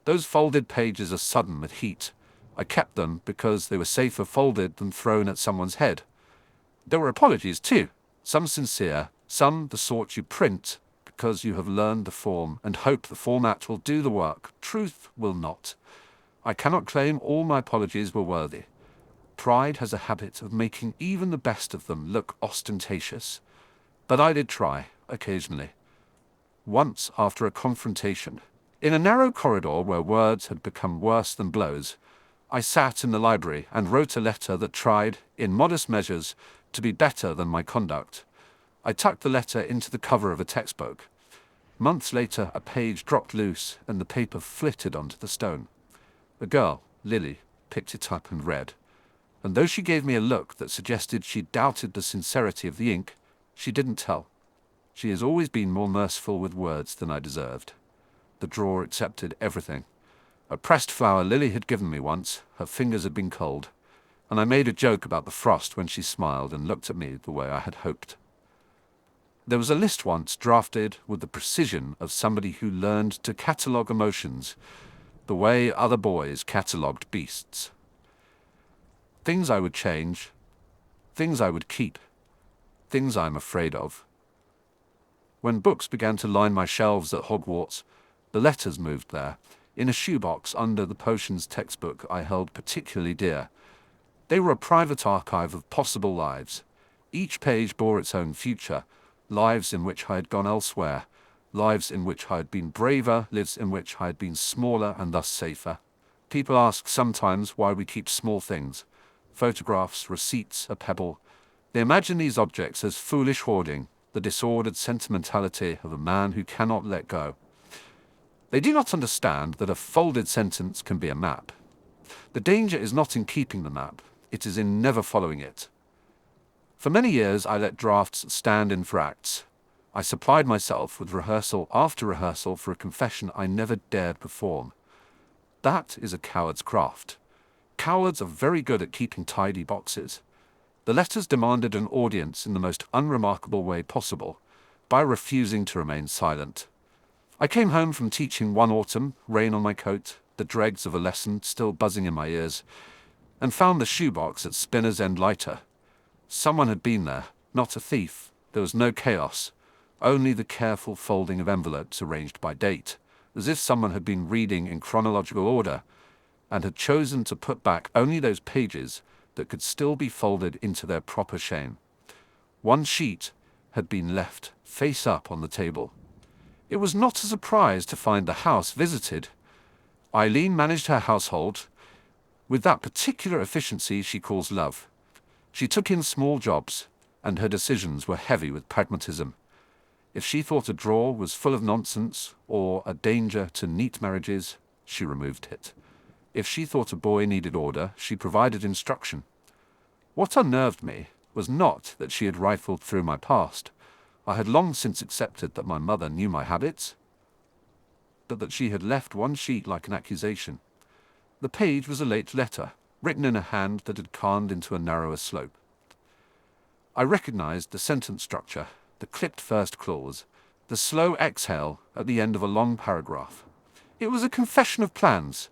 Those folded pages are sudden with heat. I kept them because they were safer folded than thrown at someone's head. There were apologies too, some sincere, some the sort you print because you have learned the form and hope the format will do the work. Truth will not. I cannot claim all my apologies were worthy. Pride has a habit of making even the best of them look ostentatious. But I did try, occasionally. Once, after a confrontation, in a narrow corridor where words had become worse than blows, I sat in the library and wrote a letter that tried, in modest measures, to be better than my conduct. I tucked the letter into the cover of a textbook. Months later, a page dropped loose and the paper flitted onto the stone. A girl, Lily, picked it up and read. And though she gave me a look that suggested she doubted the sincerity of the ink, she didn't tell. She has always been more merciful with words than I deserved. The drawer accepted everything. A pressed flower Lily had given me once, her fingers had been cold, and I made a joke about the frost when she smiled and looked at me the way I had hoped. There was a list once drafted with the precision of somebody who learned to catalogue emotions the way other boys catalogued beasts. Things I would change, things I would keep, things I'm afraid of. When books began to line my shelves at Hogwarts, the letters moved there, in a shoebox under the potions textbook I held particularly dear. They were a private archive of possible lives. Each page bore its own future, lives in which I had gone elsewhere, lives in which I had been braver, lives in which I had been smaller and thus safer. People ask sometimes why we keep small things, photographs, receipts, a pebble. They imagine these objects as foolish hoarding, the disordered sentimentality of a man who cannot let go. They do not understand that a folded sentence can be a map. The danger is not in keeping the map, it is in never following it. For many years I let drafts stand in for acts. I supplied myself with rehearsal after rehearsal for a confession I never dared perform. That is a coward's craft. Cowards are very good at keeping tidy boxes. The letters demanded an audience in the most unremarkable way possible, by refusing to remain silent. I came home from teaching one autumn, rain on my coat, the dregs of a lesson still buzzing in my ears, and found the shoebox at Spinner's End lighter. Someone had been there, not a thief. There was no chaos, only the careful folding of envelopes arranged by date, as if someone had been reading in chronological order, and had chosen to put back only those pages that could still be folded into their proper shame. One sheet had been left face up on the table. It was not a surprise to find the house visited. Eileen managed her household with that particular efficiency she calls love. She took in small jobs, and her decisions were heavy with pragmatism. If she thought a drawer was full of nonsense or a danger to neat marriages, she removed it. If she thought a boy needed order, she provided instruction. What unnerved me was not that she had rifled through my past. I had long since accepted that my mother knew my habits, but that she had left one sheet like an accusation. The page was a late letter, written in a hand that had calmed into a narrower slope. I recognized the sentence structure, the clipped first clause, the slow exhale at the end of a long paragraph. It was a confession of plans.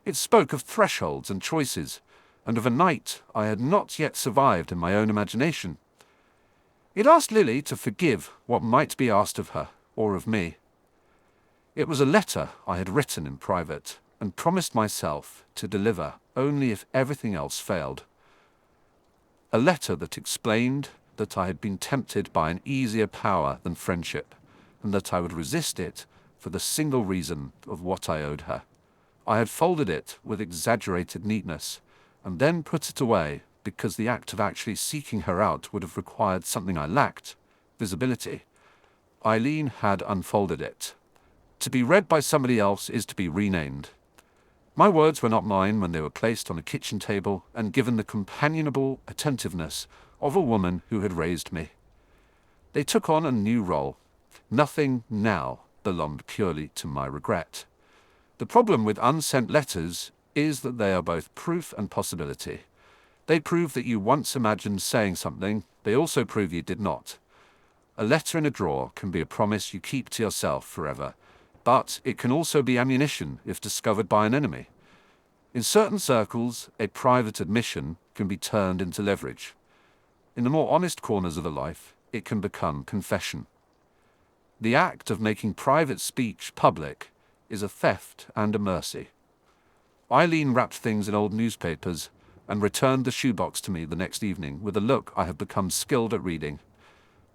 It spoke of thresholds and choices, and of a night I had not yet survived in my own imagination. It asked Lily to forgive what might be asked of her, or of me. It was a letter I had written in private, and promised myself to deliver only if everything else failed. A letter that explained that I had been tempted by an easier power than friendship, and that I would resist it for the single reason of what I owed her. I had folded it with exaggerated neatness, and then put it away because the act of actually seeking her out would have required something I lacked, visibility. Eileen had unfolded it. To be read by somebody else is to be renamed. My words were not mine when they were placed on a kitchen table and given the companionable attentiveness of a woman who had raised me. They took on a new role. Nothing now belonged purely to my regret. The problem with unsent letters is that they are both proof and possibility. They prove that you once imagined saying something, they also prove you did not. A letter in a drawer can be a promise you keep to yourself forever, but it can also be ammunition if discovered by an enemy. In certain circles, a private admission can be turned into leverage. In the more honest corners of a life, it can become confession. The act of making private speech public is a theft and a mercy. Eileen wrapped things in old newspapers and returned the shoebox to me the next evening with a look I have become skilled at reading.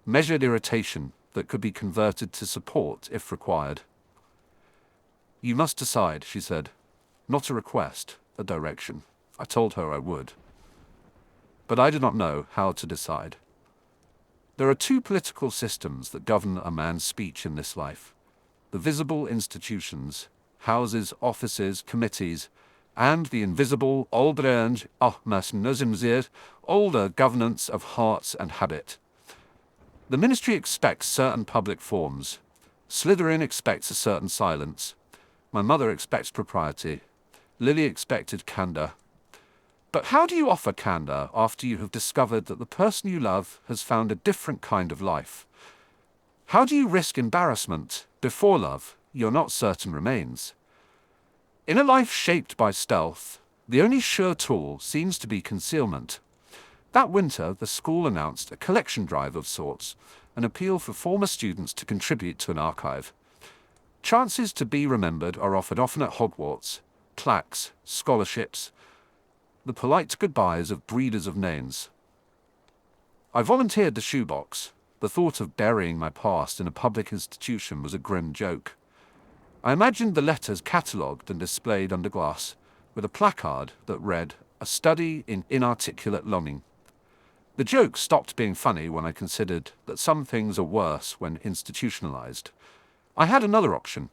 Measured irritation that could be converted to support if required. "You must decide," she said. Not a request, a direction. I told her I would. But I did not know how to decide. There are two political systems that govern a man's speech in this life. The visible institutions, houses, offices, committees, and the invisible, older governance of hearts and habit. The ministry expects certain public forms. Slytherin expects a certain silence. My mother expects propriety. Lily expected candor. But how do you offer candor after you have discovered that the person you love has found a different kind of life? How do you risk embarrassment before love you're not certain remains? In a life shaped by stealth, the only sure tool seems to be concealment. That winter, the school announced a collection drive of sorts, an appeal for former students to contribute to an archive. Chances to be remembered are offered often at Hogwarts, plaques, scholarships, the polite goodbyes of breeders of names. I volunteered the shoebox. The thought of burying my past in a public institution was a grim joke. I imagined the letters catalogued and displayed under glass, with a placard that read, "A study in inarticulate longing." The joke stopped being funny when I considered that some things are worse when institutionalized. I had another option.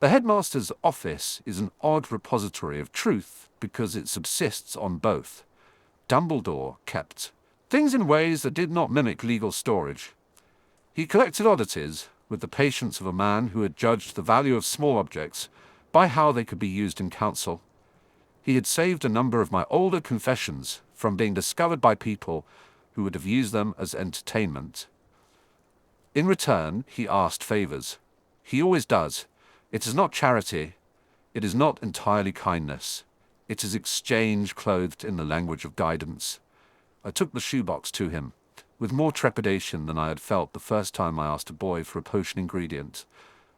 The headmaster's office is an odd repository of truth because it subsists on both. Dumbledore kept things in ways that did not mimic legal storage. He collected oddities with the patience of a man who had judged the value of small objects by how they could be used in council. He had saved a number of my older confessions from being discovered by people who would have used them as entertainment. In return, he asked favors. He always does. It is not charity. It is not entirely kindness. It is exchange clothed in the language of guidance. I took the shoebox to him, with more trepidation than I had felt the first time I asked a boy for a potion ingredient.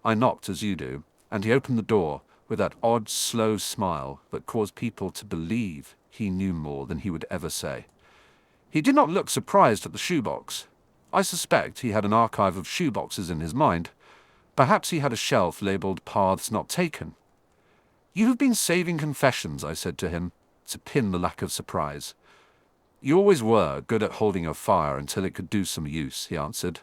I knocked as you do, and he opened the door with that odd, slow smile that caused people to believe he knew more than he would ever say. He did not look surprised at the shoebox. I suspect he had an archive of shoeboxes in his mind. Perhaps he had a shelf labeled Paths Not Taken. "You have been saving confessions," I said to him, to pin the lack of surprise. "You always were good at holding your fire until it could do some use," he answered.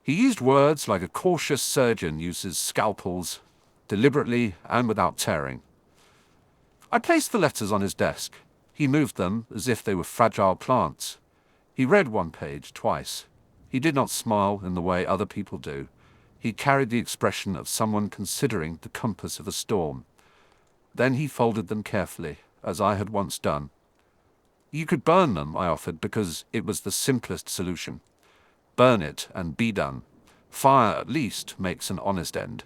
He used words like a cautious surgeon uses scalpels, deliberately and without tearing. I placed the letters on his desk. He moved them as if they were fragile plants. He read one page twice. He did not smile in the way other people do. He carried the expression of someone considering the compass of a storm. Then he folded them carefully, as I had once done. "You could burn them," I offered, because it was the simplest solution. Burn it and be done. Fire, at least, makes an honest end.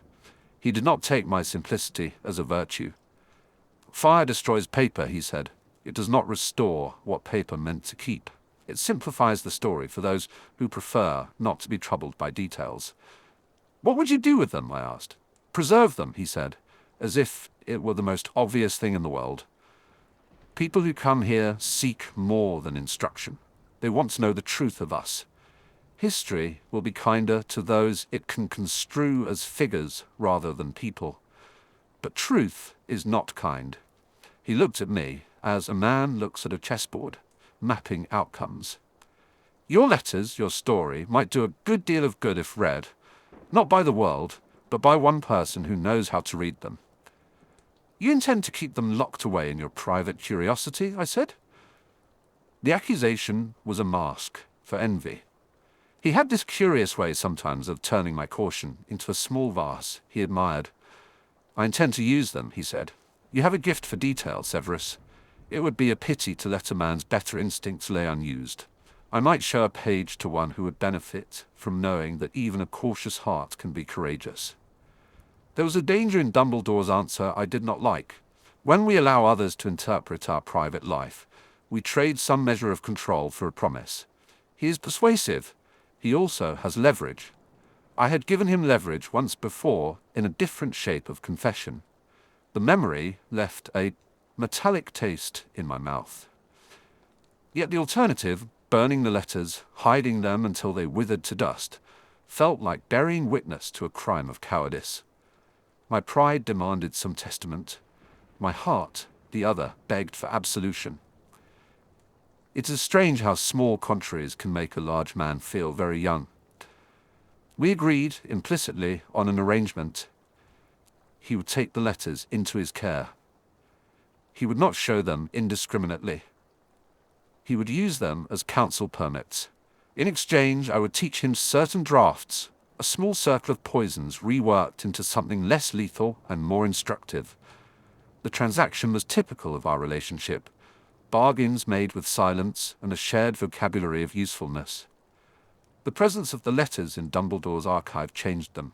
He did not take my simplicity as a virtue. "Fire destroys paper," he said. "It does not restore what paper meant to keep. It simplifies the story for those who prefer not to be troubled by details." "What would you do with them?" I asked. "Preserve them," he said, as if it were the most obvious thing in the world. "People who come here seek more than instruction. They want to know the truth of us. History will be kinder to those it can construe as figures rather than people. But truth is not kind." He looked at me as a man looks at a chessboard, mapping outcomes. "Your letters, your story, might do a good deal of good if read, not by the world, but by one person who knows how to read them." "You intend to keep them locked away in your private curiosity?" I said. The accusation was a mask for envy. He had this curious way sometimes of turning my caution into a small vase he admired. "I intend to use them," he said. "You have a gift for detail, Severus. It would be a pity to let a man's better instincts lay unused. I might show a page to one who would benefit from knowing that even a cautious heart can be courageous." There was a danger in Dumbledore's answer I did not like. When we allow others to interpret our private life, we trade some measure of control for a promise. He is persuasive. He also has leverage. I had given him leverage once before in a different shape of confession. The memory left a metallic taste in my mouth. Yet the alternative, burning the letters, hiding them until they withered to dust, felt like burying witness to a crime of cowardice. My pride demanded some testament. My heart, the other, begged for absolution. It is strange how small contraries can make a large man feel very young. We agreed, implicitly, on an arrangement. He would take the letters into his care. He would not show them indiscriminately. He would use them as council permits. In exchange, I would teach him certain drafts, a small circle of poisons reworked into something less lethal and more instructive. The transaction was typical of our relationship, bargains made with silence and a shared vocabulary of usefulness. The presence of the letters in Dumbledore's archive changed them.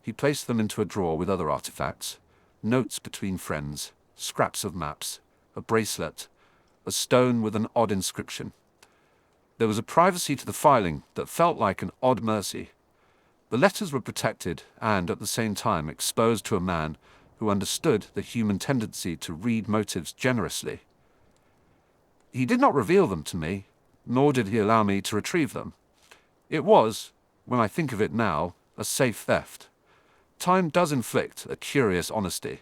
He placed them into a drawer with other artifacts, notes between friends, scraps of maps, a bracelet, a stone with an odd inscription. There was a privacy to the filing that felt like an odd mercy. The letters were protected and, at the same time, exposed to a man who understood the human tendency to read motives generously. He did not reveal them to me, nor did he allow me to retrieve them. It was, when I think of it now, a safe theft. Time does inflict a curious honesty.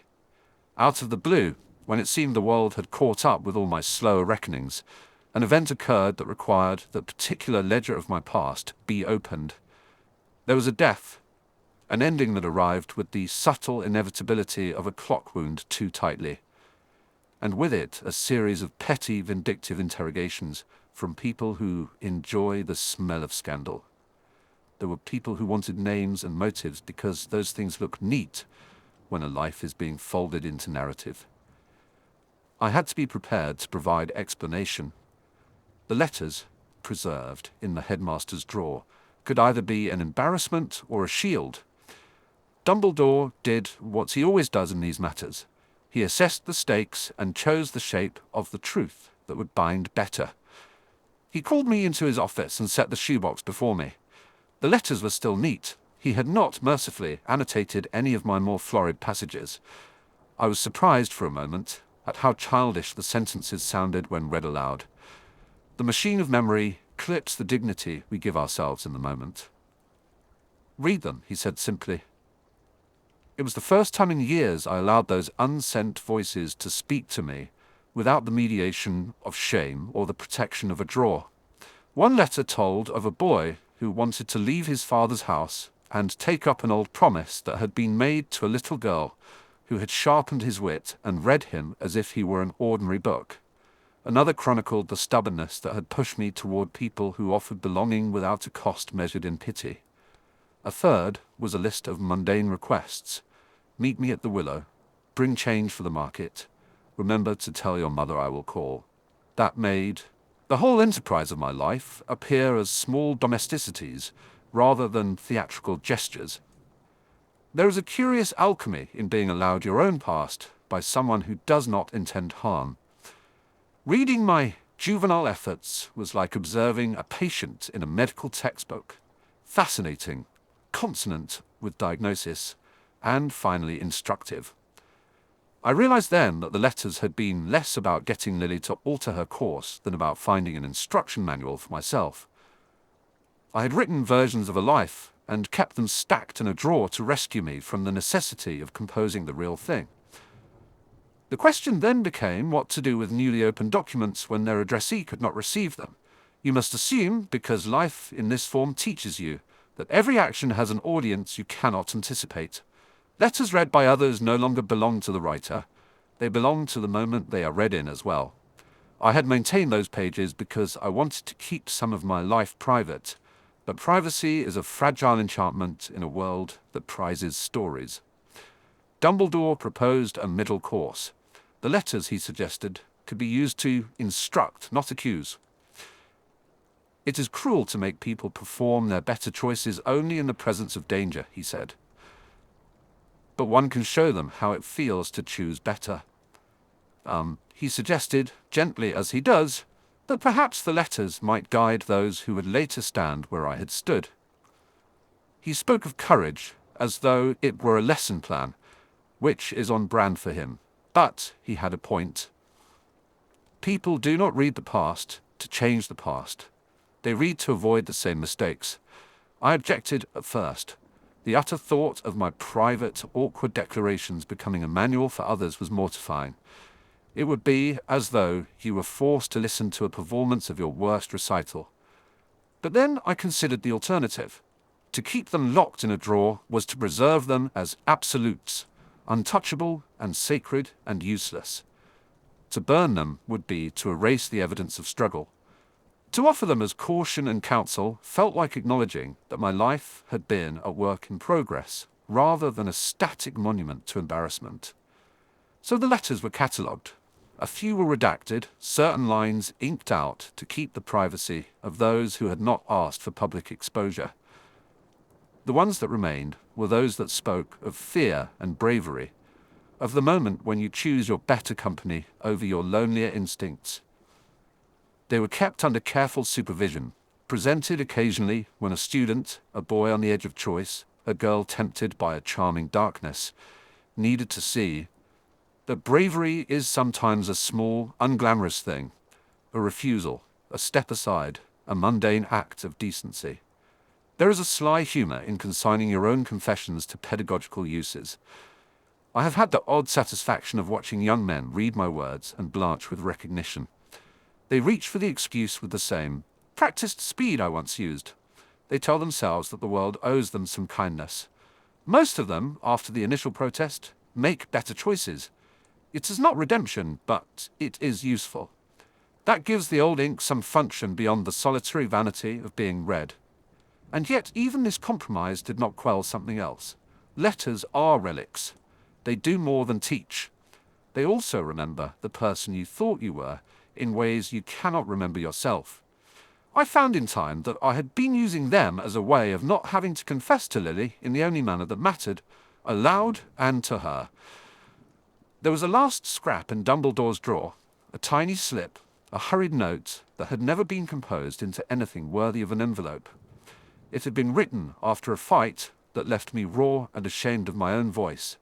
Out of the blue, when it seemed the world had caught up with all my slower reckonings, an event occurred that required that particular ledger of my past be opened. There was a death, an ending that arrived with the subtle inevitability of a clock wound too tightly, and with it a series of petty, vindictive interrogations from people who enjoy the smell of scandal. There were people who wanted names and motives because those things look neat when a life is being folded into narrative. I had to be prepared to provide explanation. The letters, preserved in the headmaster's drawer, could either be an embarrassment or a shield. Dumbledore did what he always does in these matters. He assessed the stakes and chose the shape of the truth that would bind better. He called me into his office and set the shoebox before me. The letters were still neat. He had not, mercifully, annotated any of my more florid passages. I was surprised for a moment at how childish the sentences sounded when read aloud. The machine of memory clips the dignity we give ourselves in the moment. "Read them," he said simply. It was the first time in years I allowed those unsent voices to speak to me without the mediation of shame or the protection of a drawer. One letter told of a boy who wanted to leave his father's house and take up an old promise that had been made to a little girl who had sharpened his wit and read him as if he were an ordinary book. Another chronicled the stubbornness that had pushed me toward people who offered belonging without a cost measured in pity. A third was a list of mundane requests. "Meet me at the Willow. Bring change for the market. Remember to tell your mother I will call." That made the whole enterprise of my life appear as small domesticities rather than theatrical gestures. There is a curious alchemy in being allowed your own past by someone who does not intend harm. Reading my juvenile efforts was like observing a patient in a medical textbook. Fascinating, consonant with diagnosis, and finally instructive. I realized then that the letters had been less about getting Lily to alter her course than about finding an instruction manual for myself. I had written versions of a life and kept them stacked in a drawer to rescue me from the necessity of composing the real thing. The question then became what to do with newly opened documents when their addressee could not receive them. You must assume, because life in this form teaches you, that every action has an audience you cannot anticipate. Letters read by others no longer belong to the writer. They belong to the moment they are read in as well. I had maintained those pages because I wanted to keep some of my life private, but privacy is a fragile enchantment in a world that prizes stories. Dumbledore proposed a middle course. The letters, he suggested, could be used to instruct, not accuse. It is cruel to make people perform their better choices only in the presence of danger, he said. But one can show them how it feels to choose better. He suggested, gently as he does, that perhaps the letters might guide those who would later stand where I had stood. He spoke of courage as though it were a lesson plan, which is on brand for him. But he had a point. People do not read the past to change the past. They read to avoid the same mistakes. I objected at first. The utter thought of my private, awkward declarations becoming a manual for others was mortifying. It would be as though you were forced to listen to a performance of your worst recital. But then I considered the alternative. To keep them locked in a drawer was to preserve them as absolutes, untouchable and sacred and useless. To burn them would be to erase the evidence of struggle. To offer them as caution and counsel felt like acknowledging that my life had been a work in progress, rather than a static monument to embarrassment. So the letters were catalogued. A few were redacted, certain lines inked out to keep the privacy of those who had not asked for public exposure. The ones that remained were those that spoke of fear and bravery, of the moment when you choose your better company over your lonelier instincts. They were kept under careful supervision, presented occasionally when a student, a boy on the edge of choice, a girl tempted by a charming darkness, needed to see that bravery is sometimes a small, unglamorous thing, a refusal, a step aside, a mundane act of decency. There is a sly humor in consigning your own confessions to pedagogical uses. I have had the odd satisfaction of watching young men read my words and blanch with recognition. They reach for the excuse with the same practiced speed I once used. They tell themselves that the world owes them some kindness. Most of them, after the initial protest, make better choices. It is not redemption, but it is useful. That gives the old ink some function beyond the solitary vanity of being read. And yet even this compromise did not quell something else. Letters are relics. They do more than teach. They also remember the person you thought you were in ways you cannot remember yourself. I found in time that I had been using them as a way of not having to confess to Lily in the only manner that mattered, aloud and to her. There was a last scrap in Dumbledore's drawer, a tiny slip, a hurried note that had never been composed into anything worthy of an envelope. It had been written after a fight that left me raw and ashamed of my own voice.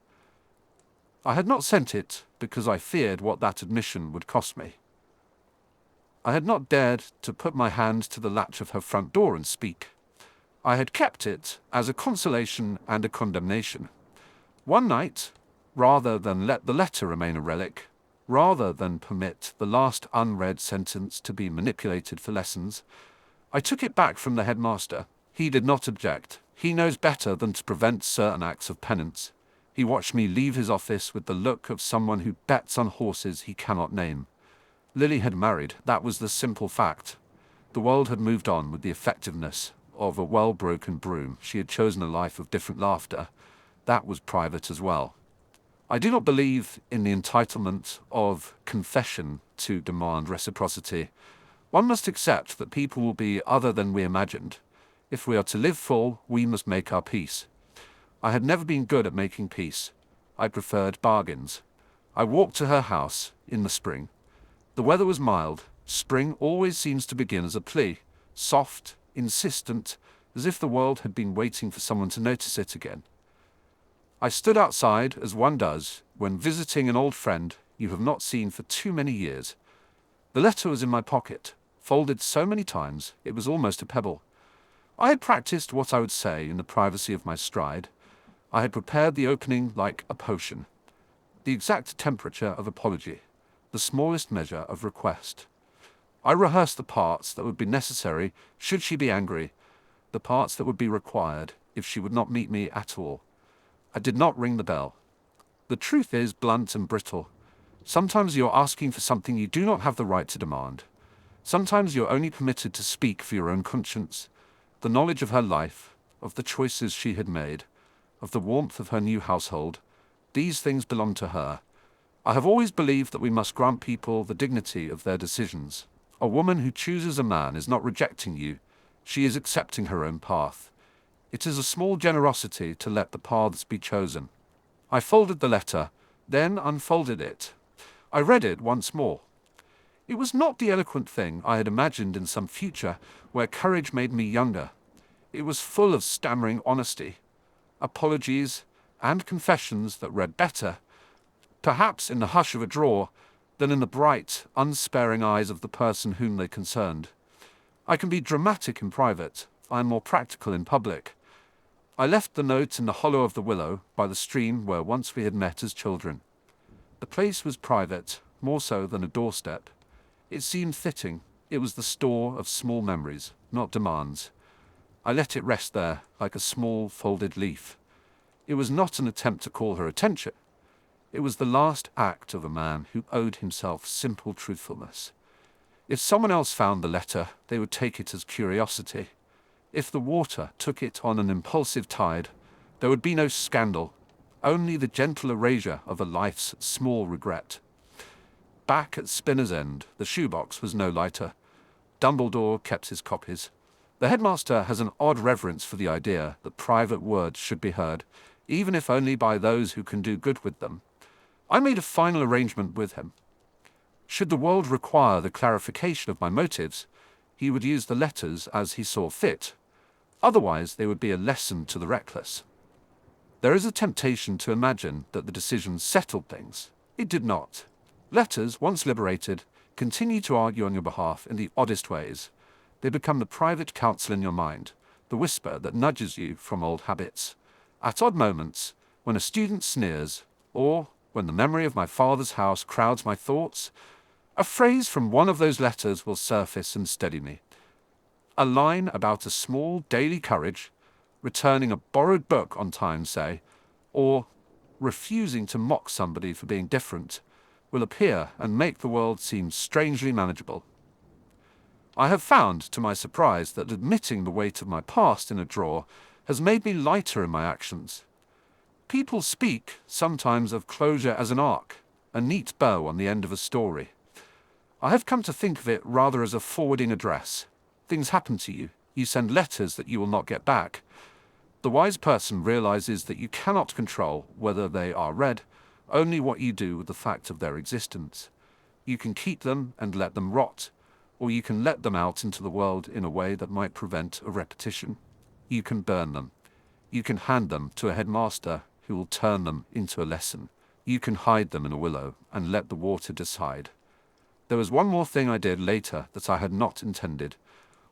I had not sent it because I feared what that admission would cost me. I had not dared to put my hand to the latch of her front door and speak. I had kept it as a consolation and a condemnation. One night, rather than let the letter remain a relic, rather than permit the last unread sentence to be manipulated for lessons, I took it back from the headmaster. He did not object. He knows better than to prevent certain acts of penance. He watched me leave his office with the look of someone who bets on horses he cannot name. Lily had married, that was the simple fact. The world had moved on with the effectiveness of a well-broken broom. She had chosen a life of different laughter. That was private as well. I do not believe in the entitlement of confession to demand reciprocity. One must accept that people will be other than we imagined. If we are to live full, we must make our peace. I had never been good at making peace. I preferred bargains. I walked to her house in the spring. The weather was mild. Spring always seems to begin as a plea, soft, insistent, as if the world had been waiting for someone to notice it again. I stood outside, as one does, when visiting an old friend you have not seen for too many years. The letter was in my pocket, folded so many times it was almost a pebble. I had practiced what I would say in the privacy of my stride. I had prepared the opening like a potion, the exact temperature of apology, the smallest measure of request. I rehearsed the parts that would be necessary should she be angry, the parts that would be required if she would not meet me at all. I did not ring the bell. The truth is blunt and brittle. Sometimes you are asking for something you do not have the right to demand. Sometimes you are only permitted to speak for your own conscience. The knowledge of her life, of the choices she had made, of the warmth of her new household, these things belong to her. I have always believed that we must grant people the dignity of their decisions. A woman who chooses a man is not rejecting you. She is accepting her own path. It is a small generosity to let the paths be chosen. I folded the letter, then unfolded it. I read it once more. It was not the eloquent thing I had imagined in some future where courage made me younger. It was full of stammering honesty, apologies, and confessions that read better, perhaps in the hush of a drawer, than in the bright, unsparing eyes of the person whom they concerned. I can be dramatic in private. I am more practical in public. I left the note in the hollow of the willow by the stream where once we had met as children. The place was private, more so than a doorstep. It seemed fitting. It was the store of small memories, not demands. I let it rest there, like a small folded leaf. It was not an attempt to call her attention. It was the last act of a man who owed himself simple truthfulness. If someone else found the letter, they would take it as curiosity. If the water took it on an impulsive tide, there would be no scandal, only the gentle erasure of a life's small regret. Back at Spinner's End, the shoebox was no lighter. Dumbledore kept his copies. The headmaster has an odd reverence for the idea that private words should be heard, even if only by those who can do good with them. I made a final arrangement with him. Should the world require the clarification of my motives, he would use the letters as he saw fit. Otherwise, they would be a lesson to the reckless. There is a temptation to imagine that the decision settled things. It did not. Letters, once liberated, continue to argue on your behalf in the oddest ways. They become the private counsel in your mind, the whisper that nudges you from old habits. At odd moments, when a student sneers, or when the memory of my father's house crowds my thoughts, a phrase from one of those letters will surface and steady me. A line about a small daily courage, returning a borrowed book on time, say, or refusing to mock somebody for being different, will appear and make the world seem strangely manageable. I have found, to my surprise, that admitting the weight of my past in a drawer has made me lighter in my actions. People speak sometimes of closure as an arc, a neat bow on the end of a story. I have come to think of it rather as a forwarding address. Things happen to you. You send letters that you will not get back. The wise person realizes that you cannot control whether they are read, only what you do with the fact of their existence. You can keep them and let them rot, or you can let them out into the world in a way that might prevent a repetition. You can burn them. You can hand them to a headmaster who will turn them into a lesson. You can hide them in a willow and let the water decide. There was one more thing I did later that I had not intended.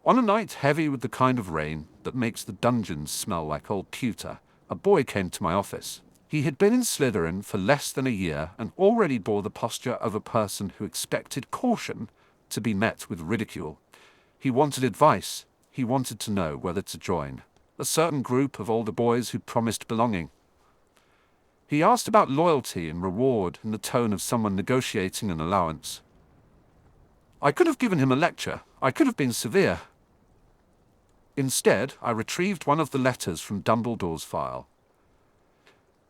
On a night heavy with the kind of rain that makes the dungeons smell like old pewter, a boy came to my office. He had been in Slytherin for less than a year and already bore the posture of a person who expected caution to be met with ridicule. He wanted advice. He wanted to know whether to join a certain group of older boys who promised belonging. He asked about loyalty and reward in the tone of someone negotiating an allowance. I could have given him a lecture. I could have been severe. Instead, I retrieved one of the letters from Dumbledore's file.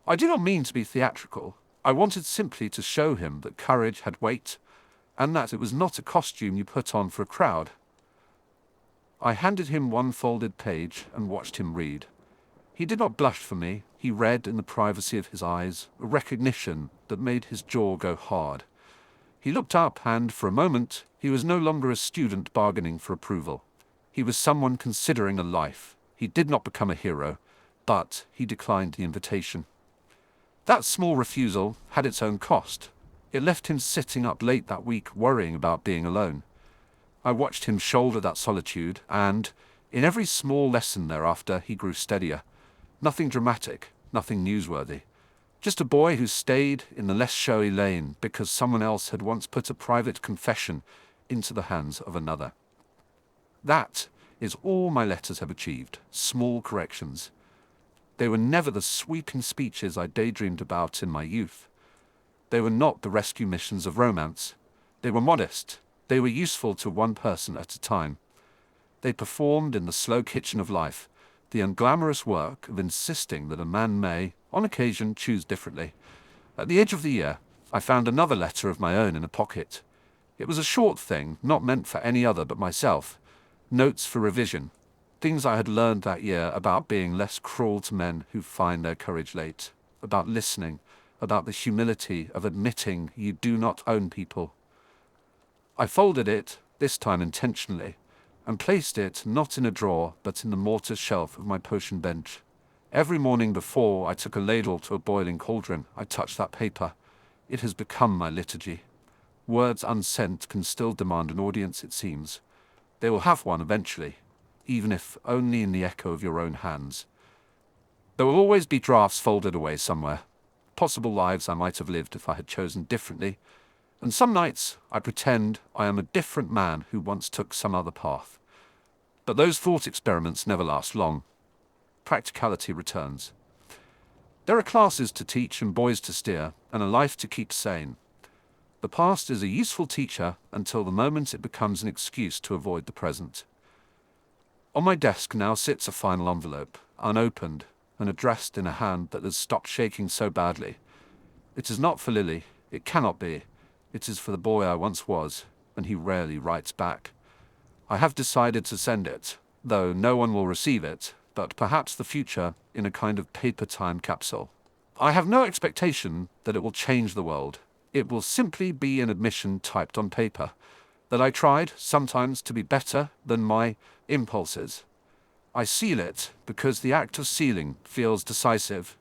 I did not mean to be theatrical. I wanted simply to show him that courage had weight, and that it was not a costume you put on for a crowd. I handed him one folded page and watched him read. He did not blush for me. He read in the privacy of his eyes a recognition that made his jaw go hard. He looked up and, for a moment, he was no longer a student bargaining for approval. He was someone considering a life. He did not become a hero, but he declined the invitation. That small refusal had its own cost. It left him sitting up late that week worrying about being alone. I watched him shoulder that solitude, and, in every small lesson thereafter, he grew steadier. Nothing dramatic, nothing newsworthy. Just a boy who stayed in the less showy lane because someone else had once put a private confession into the hands of another. That is all my letters have achieved, small corrections. They were never the sweeping speeches I daydreamed about in my youth. They were not the rescue missions of romance. They were modest. They were useful to one person at a time. They performed in the slow kitchen of life, the unglamorous work of insisting that a man may, on occasion, choose differently. At the edge of the year, I found another letter of my own in a pocket. It was a short thing, not meant for any other but myself. Notes for revision. Things I had learned that year about being less cruel to men who find their courage late, about listening, about the humility of admitting you do not own people. I folded it, this time intentionally, and placed it not in a drawer but in the mortar shelf of my potion bench. Every morning before I took a ladle to a boiling cauldron, I touched that paper. It has become my liturgy. Words unsent can still demand an audience, it seems. They will have one eventually, even if only in the echo of your own hands. There will always be drafts folded away somewhere, possible lives I might have lived if I had chosen differently, and some nights I pretend I am a different man who once took some other path. But those thought experiments never last long. Practicality returns. There are classes to teach and boys to steer, and a life to keep sane. The past is a useful teacher until the moment it becomes an excuse to avoid the present. On my desk now sits a final envelope, unopened, and addressed in a hand that has stopped shaking so badly. It is not for Lily, it cannot be. It is for the boy I once was, and he rarely writes back. I have decided to send it, though no one will receive it, but perhaps the future in a kind of paper time capsule. I have no expectation that it will change the world. It will simply be an admission typed on paper, that I tried sometimes to be better than my impulses. I seal it because the act of sealing feels decisive.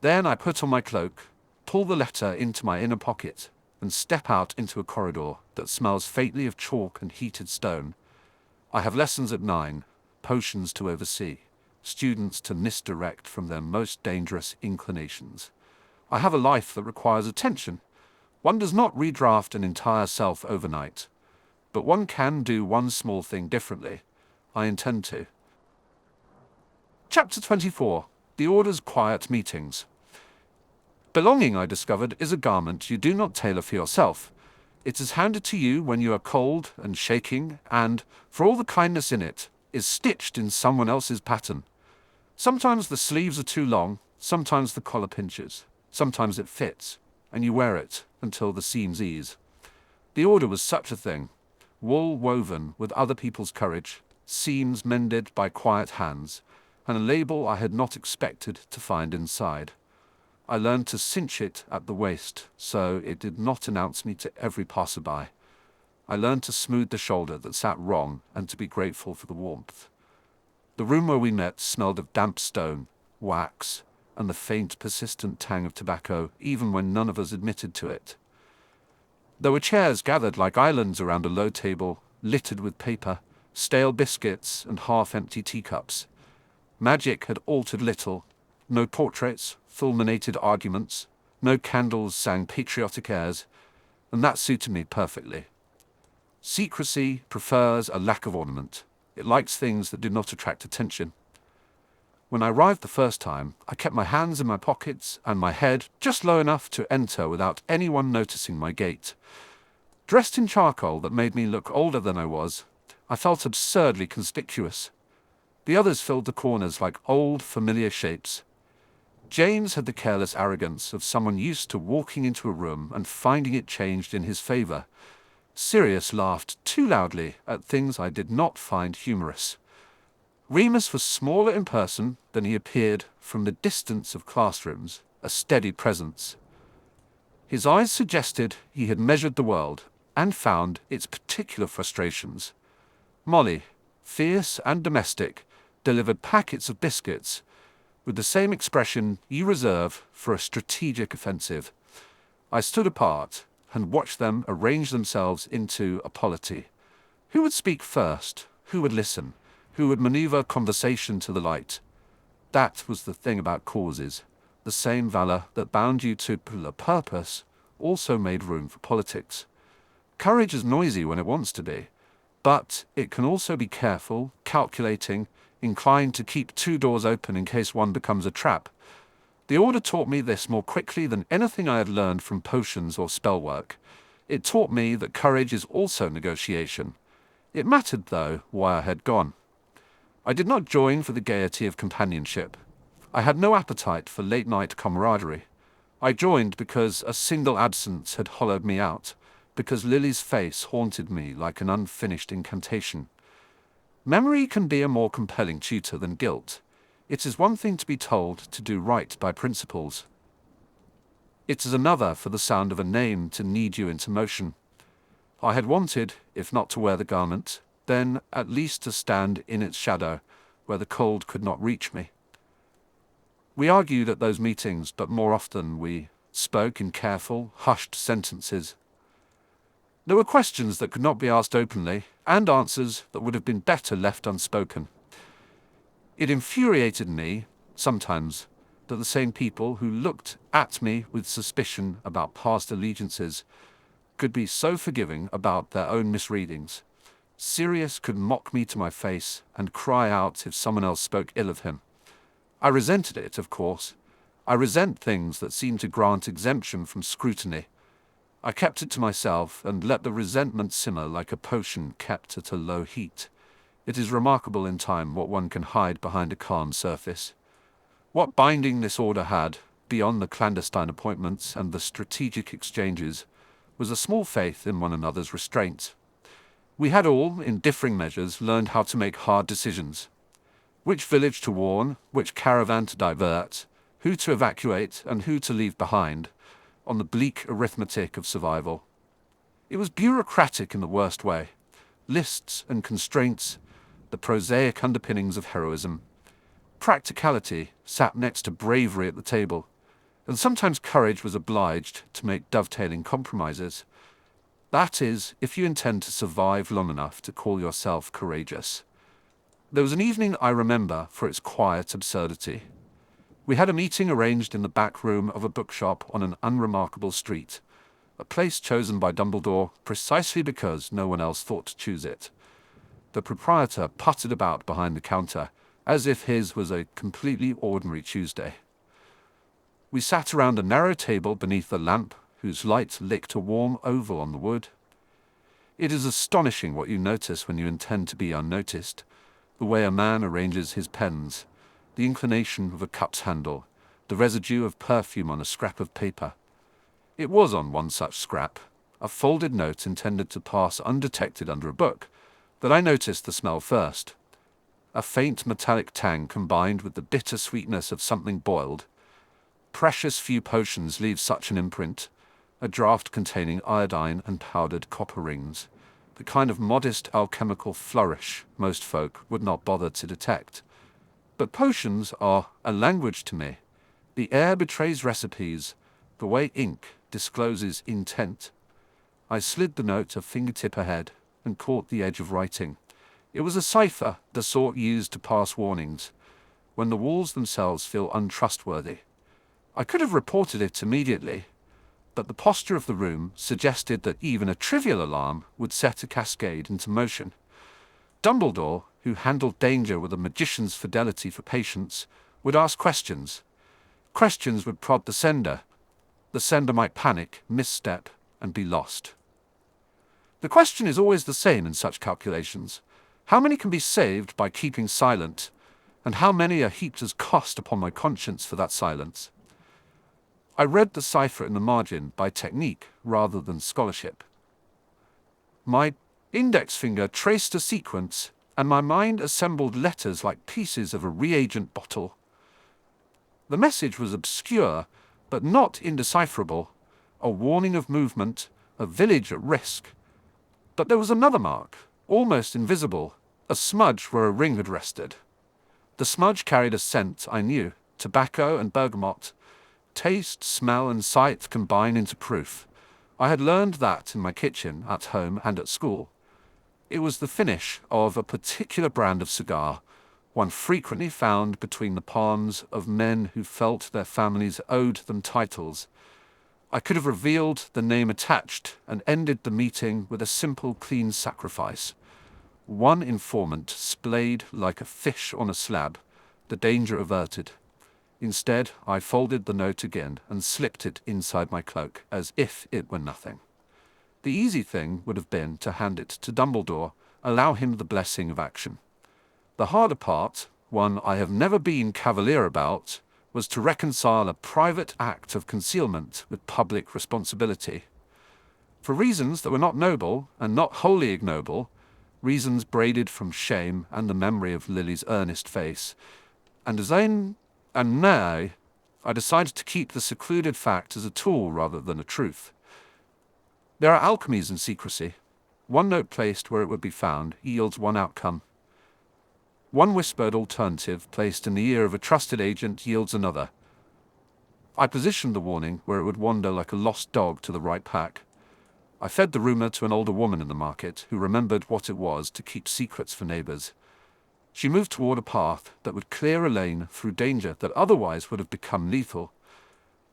Then I put on my cloak, pull the letter into my inner pocket, and step out into a corridor that smells faintly of chalk and heated stone. I have lessons at 9, potions to oversee, students to misdirect from their most dangerous inclinations. I have a life that requires attention. One does not redraft an entire self overnight, but one can do one small thing differently. I intend to. Chapter 24. The Order's Quiet Meetings. Belonging, I discovered, is a garment you do not tailor for yourself. It is handed to you when you are cold and shaking, and, for all the kindness in it, is stitched in someone else's pattern. Sometimes the sleeves are too long, sometimes the collar pinches, sometimes it fits, and you wear it until the seams ease. The order was such a thing. Wool woven with other people's courage, seams mended by quiet hands, and a label I had not expected to find inside. I learned to cinch it at the waist, so it did not announce me to every passerby. I learned to smooth the shoulder that sat wrong and to be grateful for the warmth. The room where we met smelled of damp stone, wax, and the faint, persistent tang of tobacco, even when none of us admitted to it. There were chairs gathered like islands around a low table, littered with paper, stale biscuits, and half-empty teacups. Magic had altered little. No portraits, fulminated arguments, no candles sang patriotic airs, and that suited me perfectly. Secrecy prefers a lack of ornament. It likes things that do not attract attention. When I arrived the first time, I kept my hands in my pockets and my head just low enough to enter without anyone noticing my gait. Dressed in charcoal that made me look older than I was, I felt absurdly conspicuous. The others filled the corners like old, familiar shapes. James had the careless arrogance of someone used to walking into a room and finding it changed in his favor. Sirius laughed too loudly at things I did not find humorous. Remus was smaller in person than he appeared from the distance of classrooms, a steady presence. His eyes suggested he had measured the world and found its particular frustrations. Molly, fierce and domestic, delivered packets of biscuits with the same expression you reserve for a strategic offensive. I stood apart and watched them arrange themselves into a polity. Who would speak first? Who would listen? Who would maneuver conversation to the light? That was the thing about causes. The same valor that bound you to a purpose also made room for politics. Courage is noisy when it wants to be, but it can also be careful, calculating, inclined to keep 2 doors open in case one becomes a trap. The order taught me this more quickly than anything I had learned from potions or spell work. It taught me that courage is also negotiation. It mattered, though, why I had gone. I did not join for the gaiety of companionship. I had no appetite for late-night camaraderie. I joined because a single absence had hollowed me out, because Lily's face haunted me like an unfinished incantation. Memory can be a more compelling tutor than guilt. It is one thing to be told to do right by principles. It is another for the sound of a name to knead you into motion. I had wanted, if not to wear the garment, then at least to stand in its shadow, where the cold could not reach me. We argued at those meetings, but more often we spoke in careful, hushed sentences. There were questions that could not be asked openly, and answers that would have been better left unspoken. It infuriated me, sometimes, that the same people who looked at me with suspicion about past allegiances could be so forgiving about their own misreadings. Sirius could mock me to my face and cry out if someone else spoke ill of him. I resented it, of course. I resent things that seem to grant exemption from scrutiny. I kept it to myself and let the resentment simmer like a potion kept at a low heat. It is remarkable in time what one can hide behind a calm surface. What binding this order had, beyond the clandestine appointments and the strategic exchanges, was a small faith in one another's restraint. We had all, in differing measures, learned how to make hard decisions. Which village to warn, which caravan to divert, who to evacuate and who to leave behind, on the bleak arithmetic of survival. It was bureaucratic in the worst way. Lists and constraints, the prosaic underpinnings of heroism. Practicality sat next to bravery at the table, and sometimes courage was obliged to make dovetailing compromises. That is, if you intend to survive long enough to call yourself courageous. There was an evening I remember for its quiet absurdity. We had a meeting arranged in the back room of a bookshop on an unremarkable street, a place chosen by Dumbledore precisely because no one else thought to choose it. The proprietor puttered about behind the counter, as if his was a completely ordinary Tuesday. We sat around a narrow table beneath a lamp whose light licked a warm oval on the wood. It is astonishing what you notice when you intend to be unnoticed, the way a man arranges his pens, the inclination of a cup's handle, the residue of perfume on a scrap of paper. It was on one such scrap, a folded note intended to pass undetected under a book, that I noticed the smell first. A faint metallic tang combined with the bitter sweetness of something boiled. Precious few potions leave such an imprint, a draught containing iodine and powdered copper rings, the kind of modest alchemical flourish most folk would not bother to detect. But potions are a language to me. The air betrays recipes, the way ink discloses intent. I slid the note a fingertip ahead and caught the edge of writing. It was a cipher, the sort used to pass warnings, when the walls themselves feel untrustworthy. I could have reported it immediately, but the posture of the room suggested that even a trivial alarm would set a cascade into motion. Dumbledore, who handled danger with a magician's fidelity for patience, would ask questions. Questions would prod the sender. The sender might panic, misstep, and be lost. The question is always the same in such calculations. How many can be saved by keeping silent, and how many are heaped as cost upon my conscience for that silence? I read the cipher in the margin by technique rather than scholarship. My index finger traced a sequence, and my mind assembled letters like pieces of a reagent bottle. The message was obscure, but not indecipherable, a warning of movement, a village at risk. But there was another mark, almost invisible, a smudge where a ring had rested. The smudge carried a scent I knew, tobacco and bergamot. Taste, smell, and sight combine into proof. I had learned that in my kitchen, at home, and at school. It was the finish of a particular brand of cigar, one frequently found between the palms of men who felt their families owed them titles. I could have revealed the name attached and ended the meeting with a simple, clean sacrifice. One informant splayed like a fish on a slab, the danger averted. Instead, I folded the note again and slipped it inside my cloak, as if it were nothing. The easy thing would have been to hand it to Dumbledore, allow him the blessing of action. The harder part, one I have never been cavalier about, was to reconcile a private act of concealment with public responsibility. For reasons that were not noble and not wholly ignoble, reasons braided from shame and the memory of Lily's earnest face, and now, I decided to keep the secluded fact as a tool rather than a truth. There are alchemies in secrecy. One note placed where it would be found yields one outcome. One whispered alternative placed in the ear of a trusted agent yields another. I positioned the warning where it would wander like a lost dog to the right pack. I fed the rumor to an older woman in the market who remembered what it was to keep secrets for neighbors. She moved toward a path that would clear a lane through danger that otherwise would have become lethal.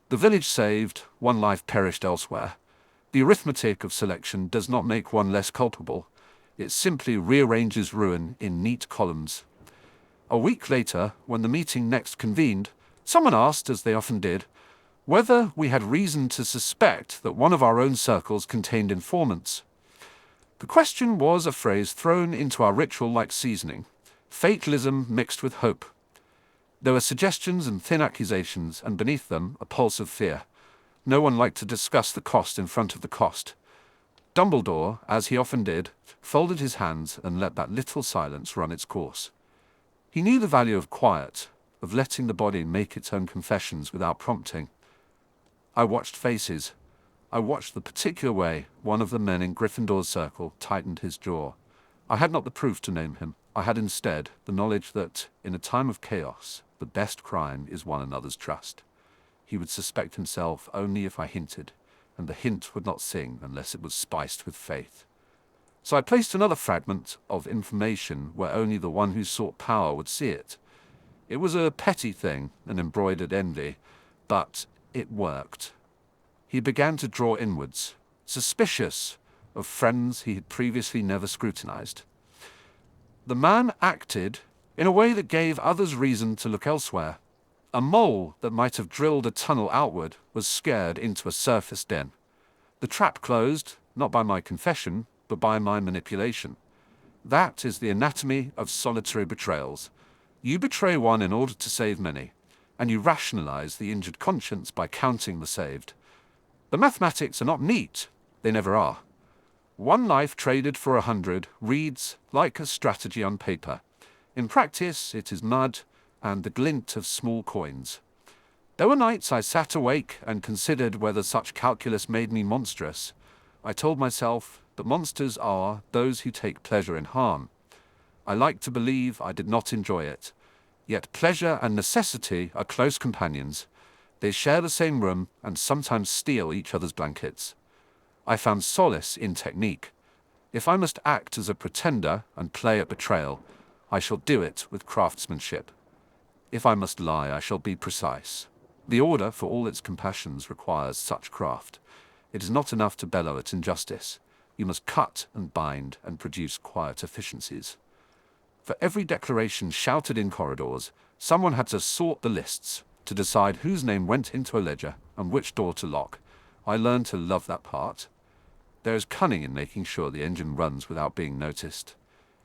The village saved, one life perished elsewhere. The arithmetic of selection does not make one less culpable. It simply rearranges ruin in neat columns. A week later, when the meeting next convened, someone asked, as they often did, whether we had reason to suspect that one of our own circles contained informants. The question was a phrase thrown into our ritual like seasoning, fatalism mixed with hope. There were suggestions and thin accusations, and beneath them a pulse of fear. No one liked to discuss the cost in front of the cost. Dumbledore, as he often did, folded his hands and let that little silence run its course. He knew the value of quiet, of letting the body make its own confessions without prompting. I watched faces. I watched the particular way one of the men in Gryffindor's circle tightened his jaw. I had not the proof to name him. I had instead the knowledge that, in a time of chaos, the best crime is one another's trust. He would suspect himself only if I hinted, and the hint would not sing unless it was spiced with faith. So I placed another fragment of information where only the one who sought power would see it. It was a petty thing, an embroidered envy, but it worked. He began to draw inwards, suspicious of friends he had previously never scrutinized. The man acted in a way that gave others reason to look elsewhere. A mole that might have drilled a tunnel outward was scared into a surface den. The trap closed, not by my confession, but by my manipulation. That is the anatomy of solitary betrayals. You betray one in order to save many, and you rationalize the injured conscience by counting the saved. The mathematics are not neat, they never are. One life traded for 100 reads like a strategy on paper. In practice, it is mud and the glint of small coins. There were nights I sat awake and considered whether such calculus made me monstrous. I told myself that monsters are those who take pleasure in harm. I like to believe I did not enjoy it. Yet pleasure and necessity are close companions. They share the same room and sometimes steal each other's blankets. I found solace in technique. If I must act as a pretender and play at betrayal, I shall do it with craftsmanship. If I must lie, I shall be precise. The order, for all its compassions, requires such craft. It is not enough to bellow at injustice. You must cut and bind and produce quiet efficiencies. For every declaration shouted in corridors, someone had to sort the lists to decide whose name went into a ledger and which door to lock. I learned to love that part. There is cunning in making sure the engine runs without being noticed.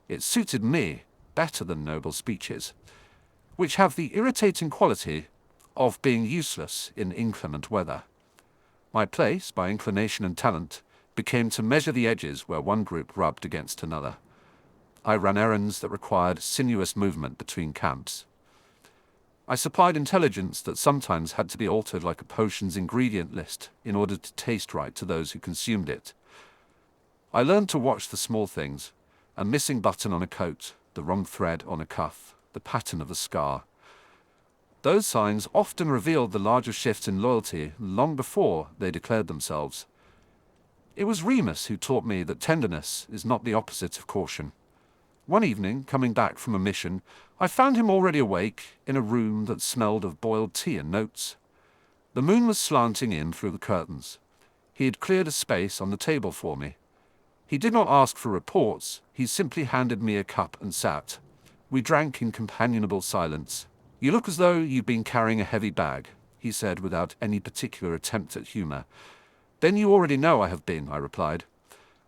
It suited me better than noble speeches, which have the irritating quality of being useless in inclement weather. My place, by inclination and talent, became to measure the edges where one group rubbed against another. I ran errands that required sinuous movement between camps. I supplied intelligence that sometimes had to be altered like a potion's ingredient list in order to taste right to those who consumed it. I learned to watch the small things, a missing button on a coat, the wrong thread on a cuff, the pattern of a scar. Those signs often revealed the larger shifts in loyalty long before they declared themselves. It was Remus who taught me that tenderness is not the opposite of caution. One evening, coming back from a mission, I found him already awake in a room that smelled of boiled tea and notes. The moon was slanting in through the curtains. He had cleared a space on the table for me. He did not ask for reports, he simply handed me a cup and sat. We drank in companionable silence. "You look as though you've been carrying a heavy bag," he said without any particular attempt at humor. "Then you already know I have been," I replied.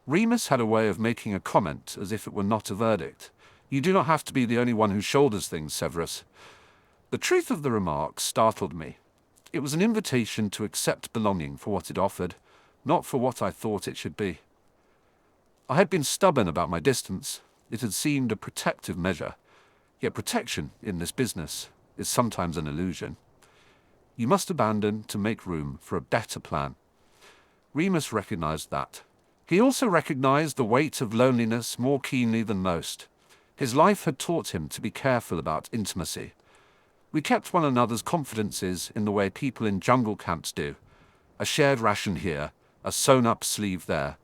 Remus had a way of making a comment as if it were not a verdict. "You do not have to be the only one who shoulders things, Severus." The truth of the remark startled me. It was an invitation to accept belonging for what it offered, not for what I thought it should be. I had been stubborn about my distance. It had seemed a protective measure. Yet protection, in this business, is sometimes an illusion. You must abandon to make room for a better plan. Remus recognized that. He also recognized the weight of loneliness more keenly than most. His life had taught him to be careful about intimacy. We kept one another's confidences in the way people in jungle camps do. A shared ration here, a sewn-up sleeve there.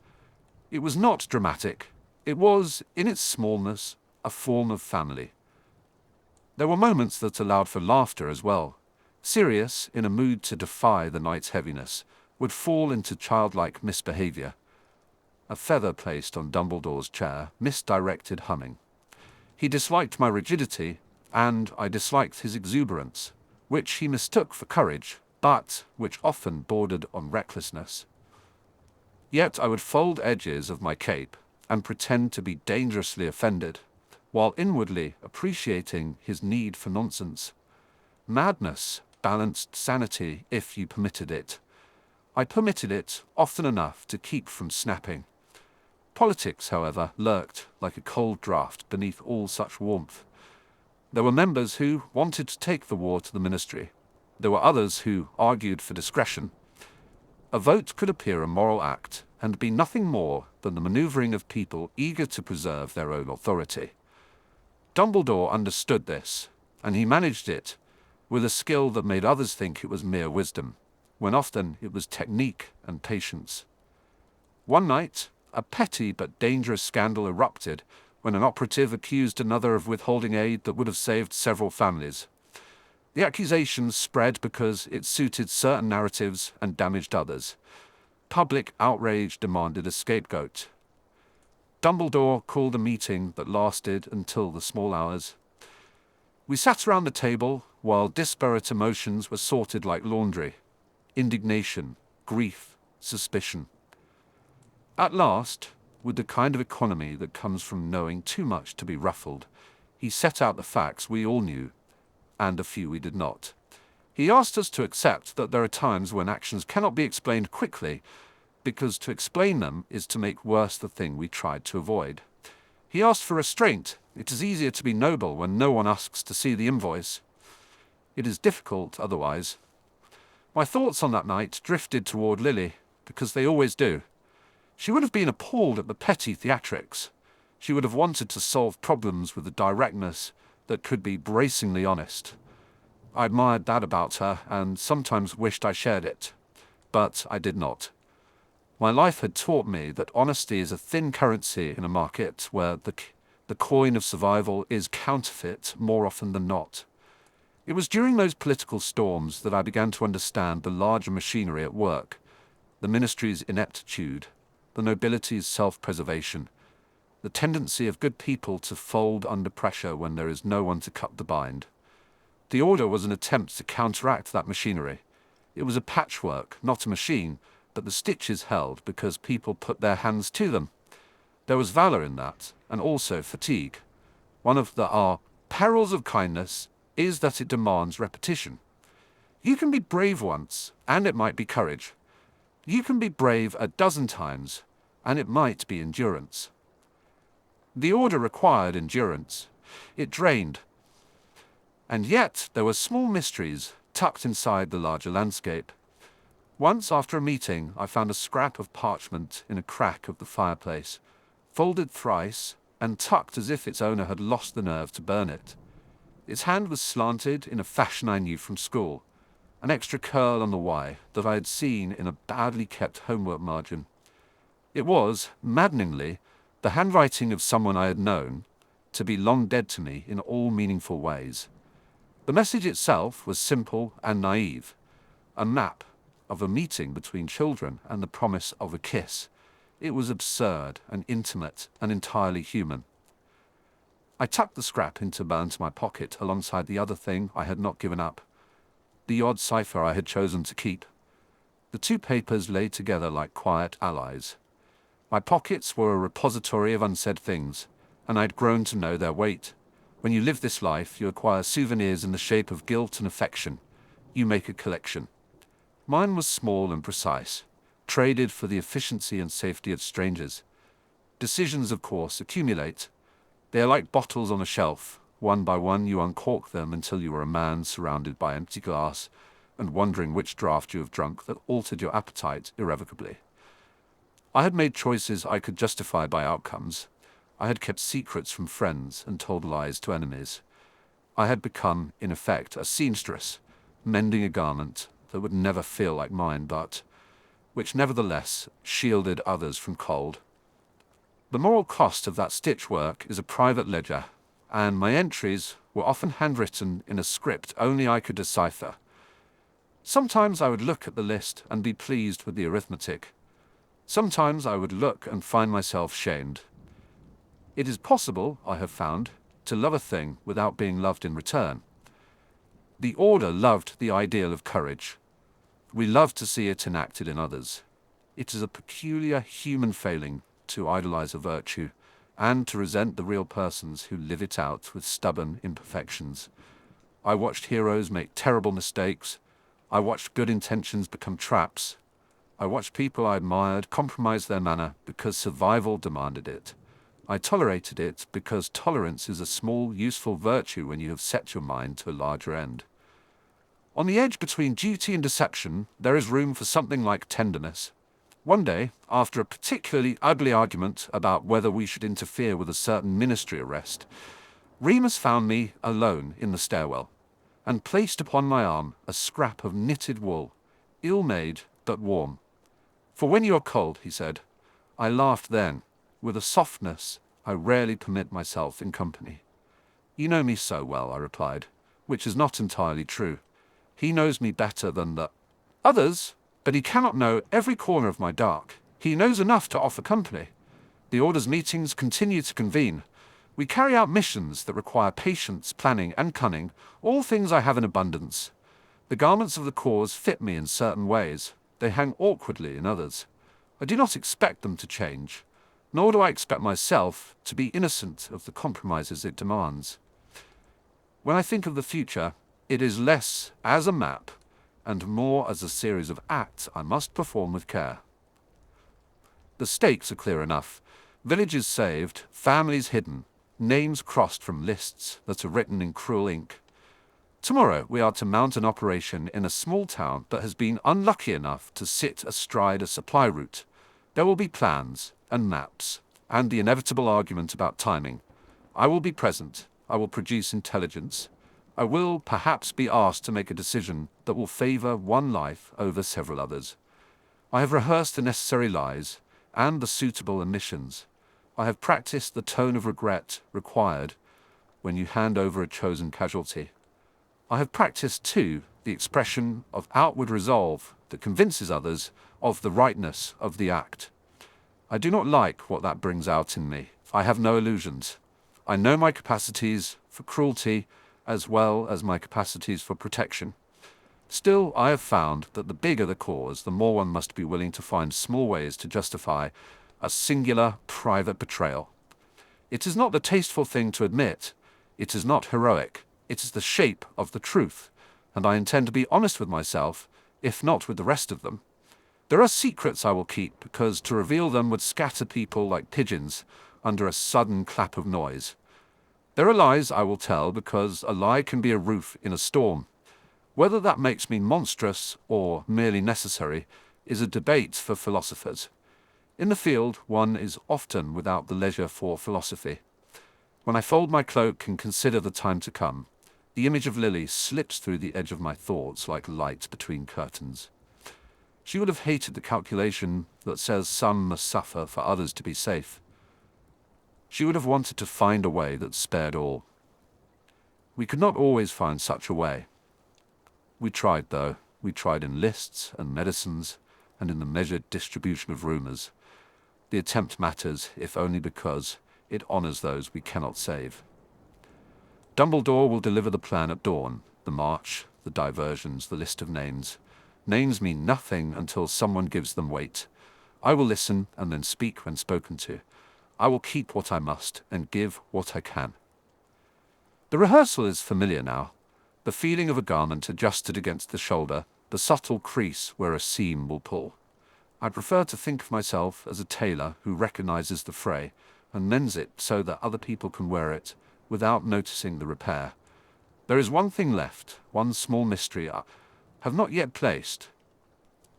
It was not dramatic. It was, in its smallness, a form of family. There were moments that allowed for laughter as well. Sirius, in a mood to defy the night's heaviness, would fall into childlike misbehavior. A feather placed on Dumbledore's chair misdirected humming. He disliked my rigidity, and I disliked his exuberance, which he mistook for courage, but which often bordered on recklessness. Yet I would fold edges of my cape and pretend to be dangerously offended, while inwardly appreciating his need for nonsense. Madness balanced sanity if you permitted it. I permitted it often enough to keep from snapping. Politics, however, lurked like a cold draught beneath all such warmth. There were members who wanted to take the war to the ministry. There were others who argued for discretion. A vote could appear a moral act and be nothing more than the maneuvering of people eager to preserve their own authority. Dumbledore understood this, and he managed it with a skill that made others think it was mere wisdom, when often it was technique and patience. One night, a petty but dangerous scandal erupted when an operative accused another of withholding aid that would have saved several families. The accusations spread because it suited certain narratives and damaged others. Public outrage demanded a scapegoat. Dumbledore called a meeting that lasted until the small hours. We sat around the table while disparate emotions were sorted like laundry: indignation, grief, suspicion. At last, with the kind of economy that comes from knowing too much to be ruffled, he set out the facts we all knew, and a few we did not. He asked us to accept that there are times when actions cannot be explained quickly, because to explain them is to make worse the thing we tried to avoid. He asked for restraint. It is easier to be noble when no one asks to see the invoice. It is difficult otherwise. My thoughts on that night drifted toward Lily, because they always do. She would have been appalled at the petty theatrics. She would have wanted to solve problems with a directness that could be bracingly honest. I admired that about her and sometimes wished I shared it, but I did not. My life had taught me that honesty is a thin currency in a market where the coin of survival is counterfeit more often than not. It was during those political storms that I began to understand the larger machinery at work, the ministry's ineptitude, the nobility's self-preservation, the tendency of good people to fold under pressure when there is no one to cut the bind. The Order was an attempt to counteract that machinery. It was a patchwork, not a machine, but the stitches held because people put their hands to them. There was valor in that, and also fatigue. One of our perils of kindness is that it demands repetition. You can be brave once, and it might be courage. You can be brave a dozen times, and it might be endurance. The Order required endurance. It drained. And yet there were small mysteries tucked inside the larger landscape. Once after a meeting, I found a scrap of parchment in a crack of the fireplace, folded thrice and tucked as if its owner had lost the nerve to burn it. Its hand was slanted in a fashion I knew from school, an extra curl on the Y that I had seen in a badly kept homework margin. It was, maddeningly, the handwriting of someone I had known, to be long dead to me in all meaningful ways. The message itself was simple and naive, a map of a meeting between children and the promise of a kiss. It was absurd and intimate and entirely human. I tucked the scrap into my pocket alongside the other thing I had not given up, the odd cipher I had chosen to keep. The two papers lay together like quiet allies. My pockets were a repository of unsaid things, and I'd grown to know their weight. When you live this life, you acquire souvenirs in the shape of guilt and affection. You make a collection. Mine was small and precise, traded for the efficiency and safety of strangers. Decisions, of course, accumulate. They are like bottles on a shelf. One by one you uncork them until you are a man surrounded by empty glass and wondering which draught you have drunk that altered your appetite irrevocably. I had made choices I could justify by outcomes. I had kept secrets from friends and told lies to enemies. I had become, in effect, a seamstress, mending a garment that would never feel like mine, but which nevertheless shielded others from cold. The moral cost of that stitch work is a private ledger, and my entries were often handwritten in a script only I could decipher. Sometimes I would look at the list and be pleased with the arithmetic. Sometimes I would look and find myself shamed. It is possible, I have found, to love a thing without being loved in return. The Order loved the ideal of courage. We love to see it enacted in others. It is a peculiar human failing to idolize a virtue, and to resent the real persons who live it out with stubborn imperfections. I watched heroes make terrible mistakes. I watched good intentions become traps. I watched people I admired compromise their manner because survival demanded it. I tolerated it because tolerance is a small, useful virtue when you have set your mind to a larger end. On the edge between duty and deception, there is room for something like tenderness. One day, after a particularly ugly argument about whether we should interfere with a certain ministry arrest, Remus found me alone in the stairwell, and placed upon my arm a scrap of knitted wool, ill-made but warm. "For when you are cold," he said. I laughed then, with a softness I rarely permit myself in company. "You know me so well," I replied, which is not entirely true. He knows me better than the others, but he cannot know every corner of my dark. He knows enough to offer company. The Order's meetings continue to convene. We carry out missions that require patience, planning, and cunning, all things I have in abundance. The garments of the cause fit me in certain ways. They hang awkwardly in others. I do not expect them to change, nor do I expect myself to be innocent of the compromises it demands. When I think of the future, it is less as a map and more as a series of acts I must perform with care. The stakes are clear enough. Villages saved, families hidden, names crossed from lists that are written in cruel ink. Tomorrow we are to mount an operation in a small town that has been unlucky enough to sit astride a supply route. There will be plans and maps, and the inevitable argument about timing. I will be present. I will produce intelligence. I will perhaps be asked to make a decision that will favor one life over several others. I have rehearsed the necessary lies and the suitable omissions. I have practiced the tone of regret required when you hand over a chosen casualty. I have practiced, too, the expression of outward resolve that convinces others of the rightness of the act. I do not like what that brings out in me. I have no illusions. I know my capacities for cruelty as well as my capacities for protection. Still, I have found that the bigger the cause, the more one must be willing to find small ways to justify a singular private betrayal. It is not the tasteful thing to admit. It is not heroic. It is the shape of the truth, and I intend to be honest with myself, if not with the rest of them. There are secrets I will keep, because to reveal them would scatter people like pigeons under a sudden clap of noise. There are lies I will tell, because a lie can be a roof in a storm. Whether that makes me monstrous or merely necessary is a debate for philosophers. In the field, one is often without the leisure for philosophy. When I fold my cloak and consider the time to come, the image of Lily slips through the edge of my thoughts like light between curtains. She would have hated the calculation that says some must suffer for others to be safe. She would have wanted to find a way that spared all. We could not always find such a way. We tried, though. We tried in lists and medicines, and in the measured distribution of rumors. The attempt matters, if only because it honors those we cannot save. Dumbledore will deliver the plan at dawn, the march, the diversions, the list of names. Names mean nothing until someone gives them weight. I will listen and then speak when spoken to. I will keep what I must and give what I can. The rehearsal is familiar now. The feeling of a garment adjusted against the shoulder, the subtle crease where a seam will pull. I prefer to think of myself as a tailor who recognizes the fray and mends it so that other people can wear it without noticing the repair. There is one thing left, one small mystery I have not yet placed.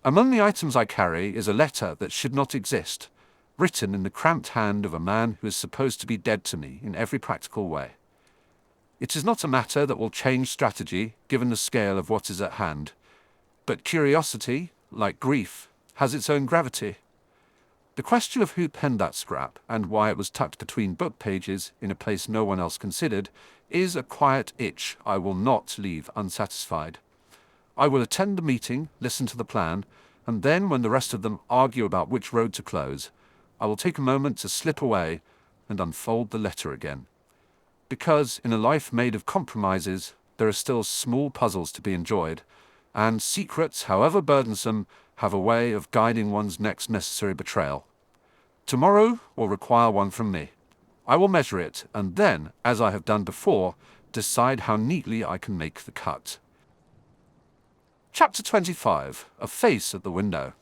Among the items I carry is a letter that should not exist, written in the cramped hand of a man who is supposed to be dead to me in every practical way. It is not a matter that will change strategy, given the scale of what is at hand, but curiosity, like grief, has its own gravity. The question of who penned that scrap, and why it was tucked between book pages in a place no one else considered, is a quiet itch I will not leave unsatisfied. I will attend the meeting, listen to the plan, and then, when the rest of them argue about which road to close, I will take a moment to slip away and unfold the letter again. Because in a life made of compromises, there are still small puzzles to be enjoyed, and secrets, however burdensome, have a way of guiding one's next necessary betrayal. Tomorrow will require one from me. I will measure it, and then, as I have done before, decide how neatly I can make the cut. Chapter 25. A Face at the Window.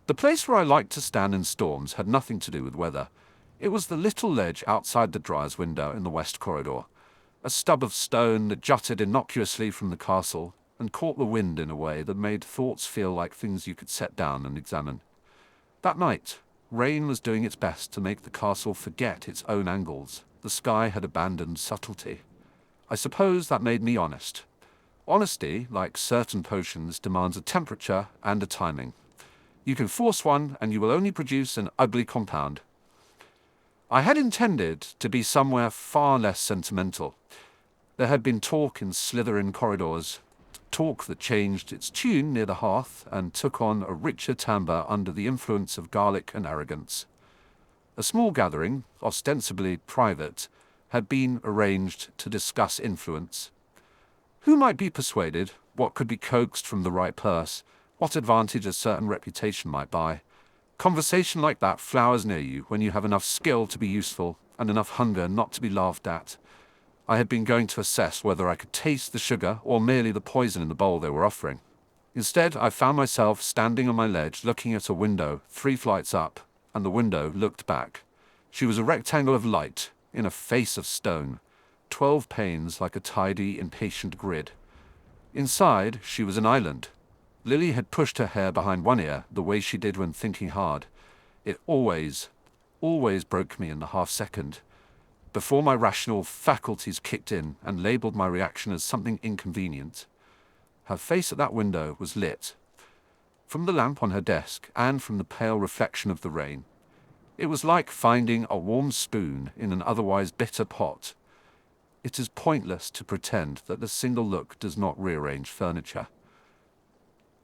The place where I liked to stand in storms had nothing to do with weather. It was the little ledge outside the dryer's window in the west corridor, a stub of stone that jutted innocuously from the castle and caught the wind in a way that made thoughts feel like things you could set down and examine. That night, rain was doing its best to make the castle forget its own angles. The sky had abandoned subtlety. I suppose that made me honest. Honesty, like certain potions, demands a temperature and a timing. You can force one, and you will only produce an ugly compound. I had intended to be somewhere far less sentimental. There had been talk in Slytherin corridors, talk that changed its tune near the hearth and took on a richer timbre under the influence of garlic and arrogance. A small gathering, ostensibly private, had been arranged to discuss influence. Who might be persuaded, what could be coaxed from the right purse, what advantage a certain reputation might buy. Conversation like that flowers near you when you have enough skill to be useful and enough hunger not to be laughed at. I had been going to assess whether I could taste the sugar or merely the poison in the bowl they were offering. Instead, I found myself standing on my ledge looking at a window 3 flights up, and the window looked back. She was a rectangle of light in a face of stone, 12 panes like a tidy, impatient grid. Inside, she was an island. Lily had pushed her hair behind one ear the way she did when thinking hard. It always broke me in the half-second, before my rational faculties kicked in and labelled my reaction as something inconvenient. Her face at that window was lit, from the lamp on her desk and from the pale reflection of the rain. It was like finding a warm spoon in an otherwise bitter pot. It is pointless to pretend that a single look does not rearrange furniture.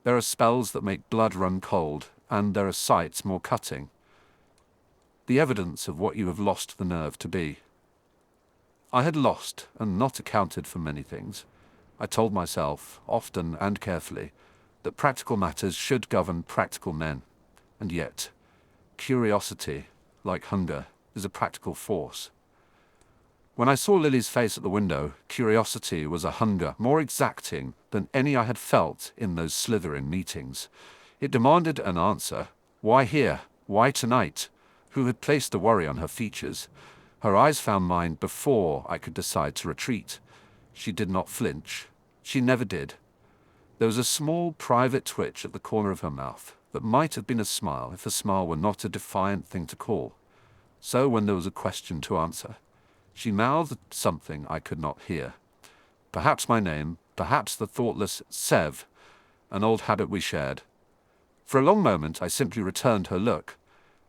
There are spells that make blood run cold, and there are sights more cutting. The evidence of what you have lost the nerve to be. I had lost and not accounted for many things. I told myself, often and carefully, that practical matters should govern practical men. And yet, curiosity, like hunger, is a practical force. When I saw Lily's face at the window, curiosity was a hunger more exacting than any I had felt in those Slytherin meetings. It demanded an answer. Why here? Why tonight? Who had placed the worry on her features? Her eyes found mine before I could decide to retreat. She did not flinch. She never did. There was a small, private twitch at the corner of her mouth that might have been a smile if a smile were not a defiant thing to call. So when there was a question to answer, she mouthed something I could not hear. Perhaps my name, perhaps the thoughtless Sev, an old habit we shared. For a long moment I simply returned her look,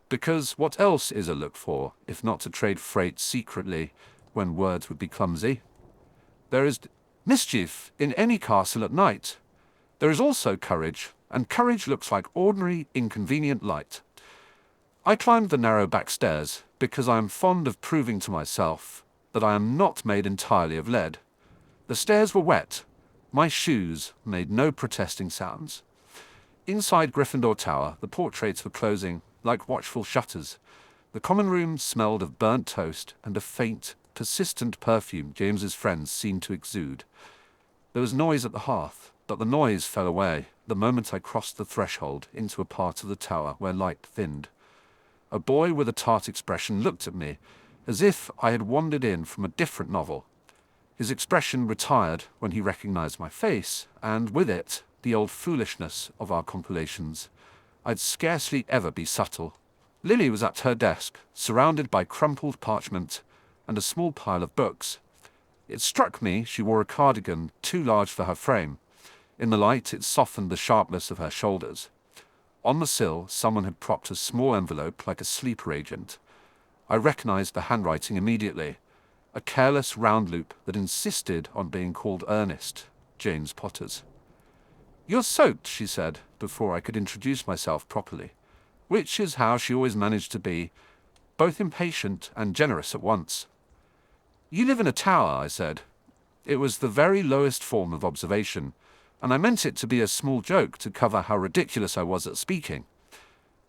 because what else is a look for, if not to trade freight secretly when words would be clumsy? There is mischief in any castle at night. There is also courage, and courage looks like ordinary, inconvenient light. I climbed the narrow back stairs, because I am fond of proving to myself that I am not made entirely of lead. The stairs were wet. My shoes made no protesting sounds. Inside Gryffindor Tower, the portraits were closing, like watchful shutters. The common room smelled of burnt toast and a faint, persistent perfume James's friends seemed to exude. There was noise at the hearth, but the noise fell away the moment I crossed the threshold into a part of the tower where light thinned. A boy with a tart expression looked at me, as if I had wandered in from a different novel. His expression retired when he recognized my face, and with it, the old foolishness of our compilations. I'd scarcely ever be subtle. Lily was at her desk, surrounded by crumpled parchment and a small pile of books. It struck me she wore a cardigan too large for her frame. In the light, it softened the sharpness of her shoulders. On the sill, someone had propped a small envelope like a sleeper agent. I recognized the handwriting immediately. A careless round loop that insisted on being called Ernest, James Potter's. "You're soaked," she said, before I could introduce myself properly, which is how she always managed to be, both impatient and generous at once. "You live in a tower," I said. It was the very lowest form of observation, and I meant it to be a small joke to cover how ridiculous I was at speaking.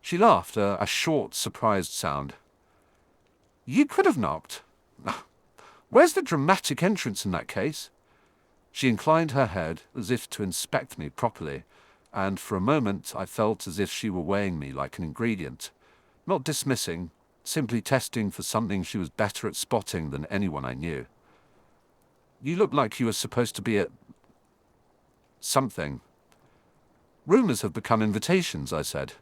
She laughed, a short, surprised sound. "You could have knocked. Where's the dramatic entrance in that case?" She inclined her head as if to inspect me properly, and for a moment I felt as if she were weighing me like an ingredient, not dismissing, simply testing for something she was better at spotting than anyone I knew. "You look like you were supposed to be at something." "Rumors have become invitations," I said.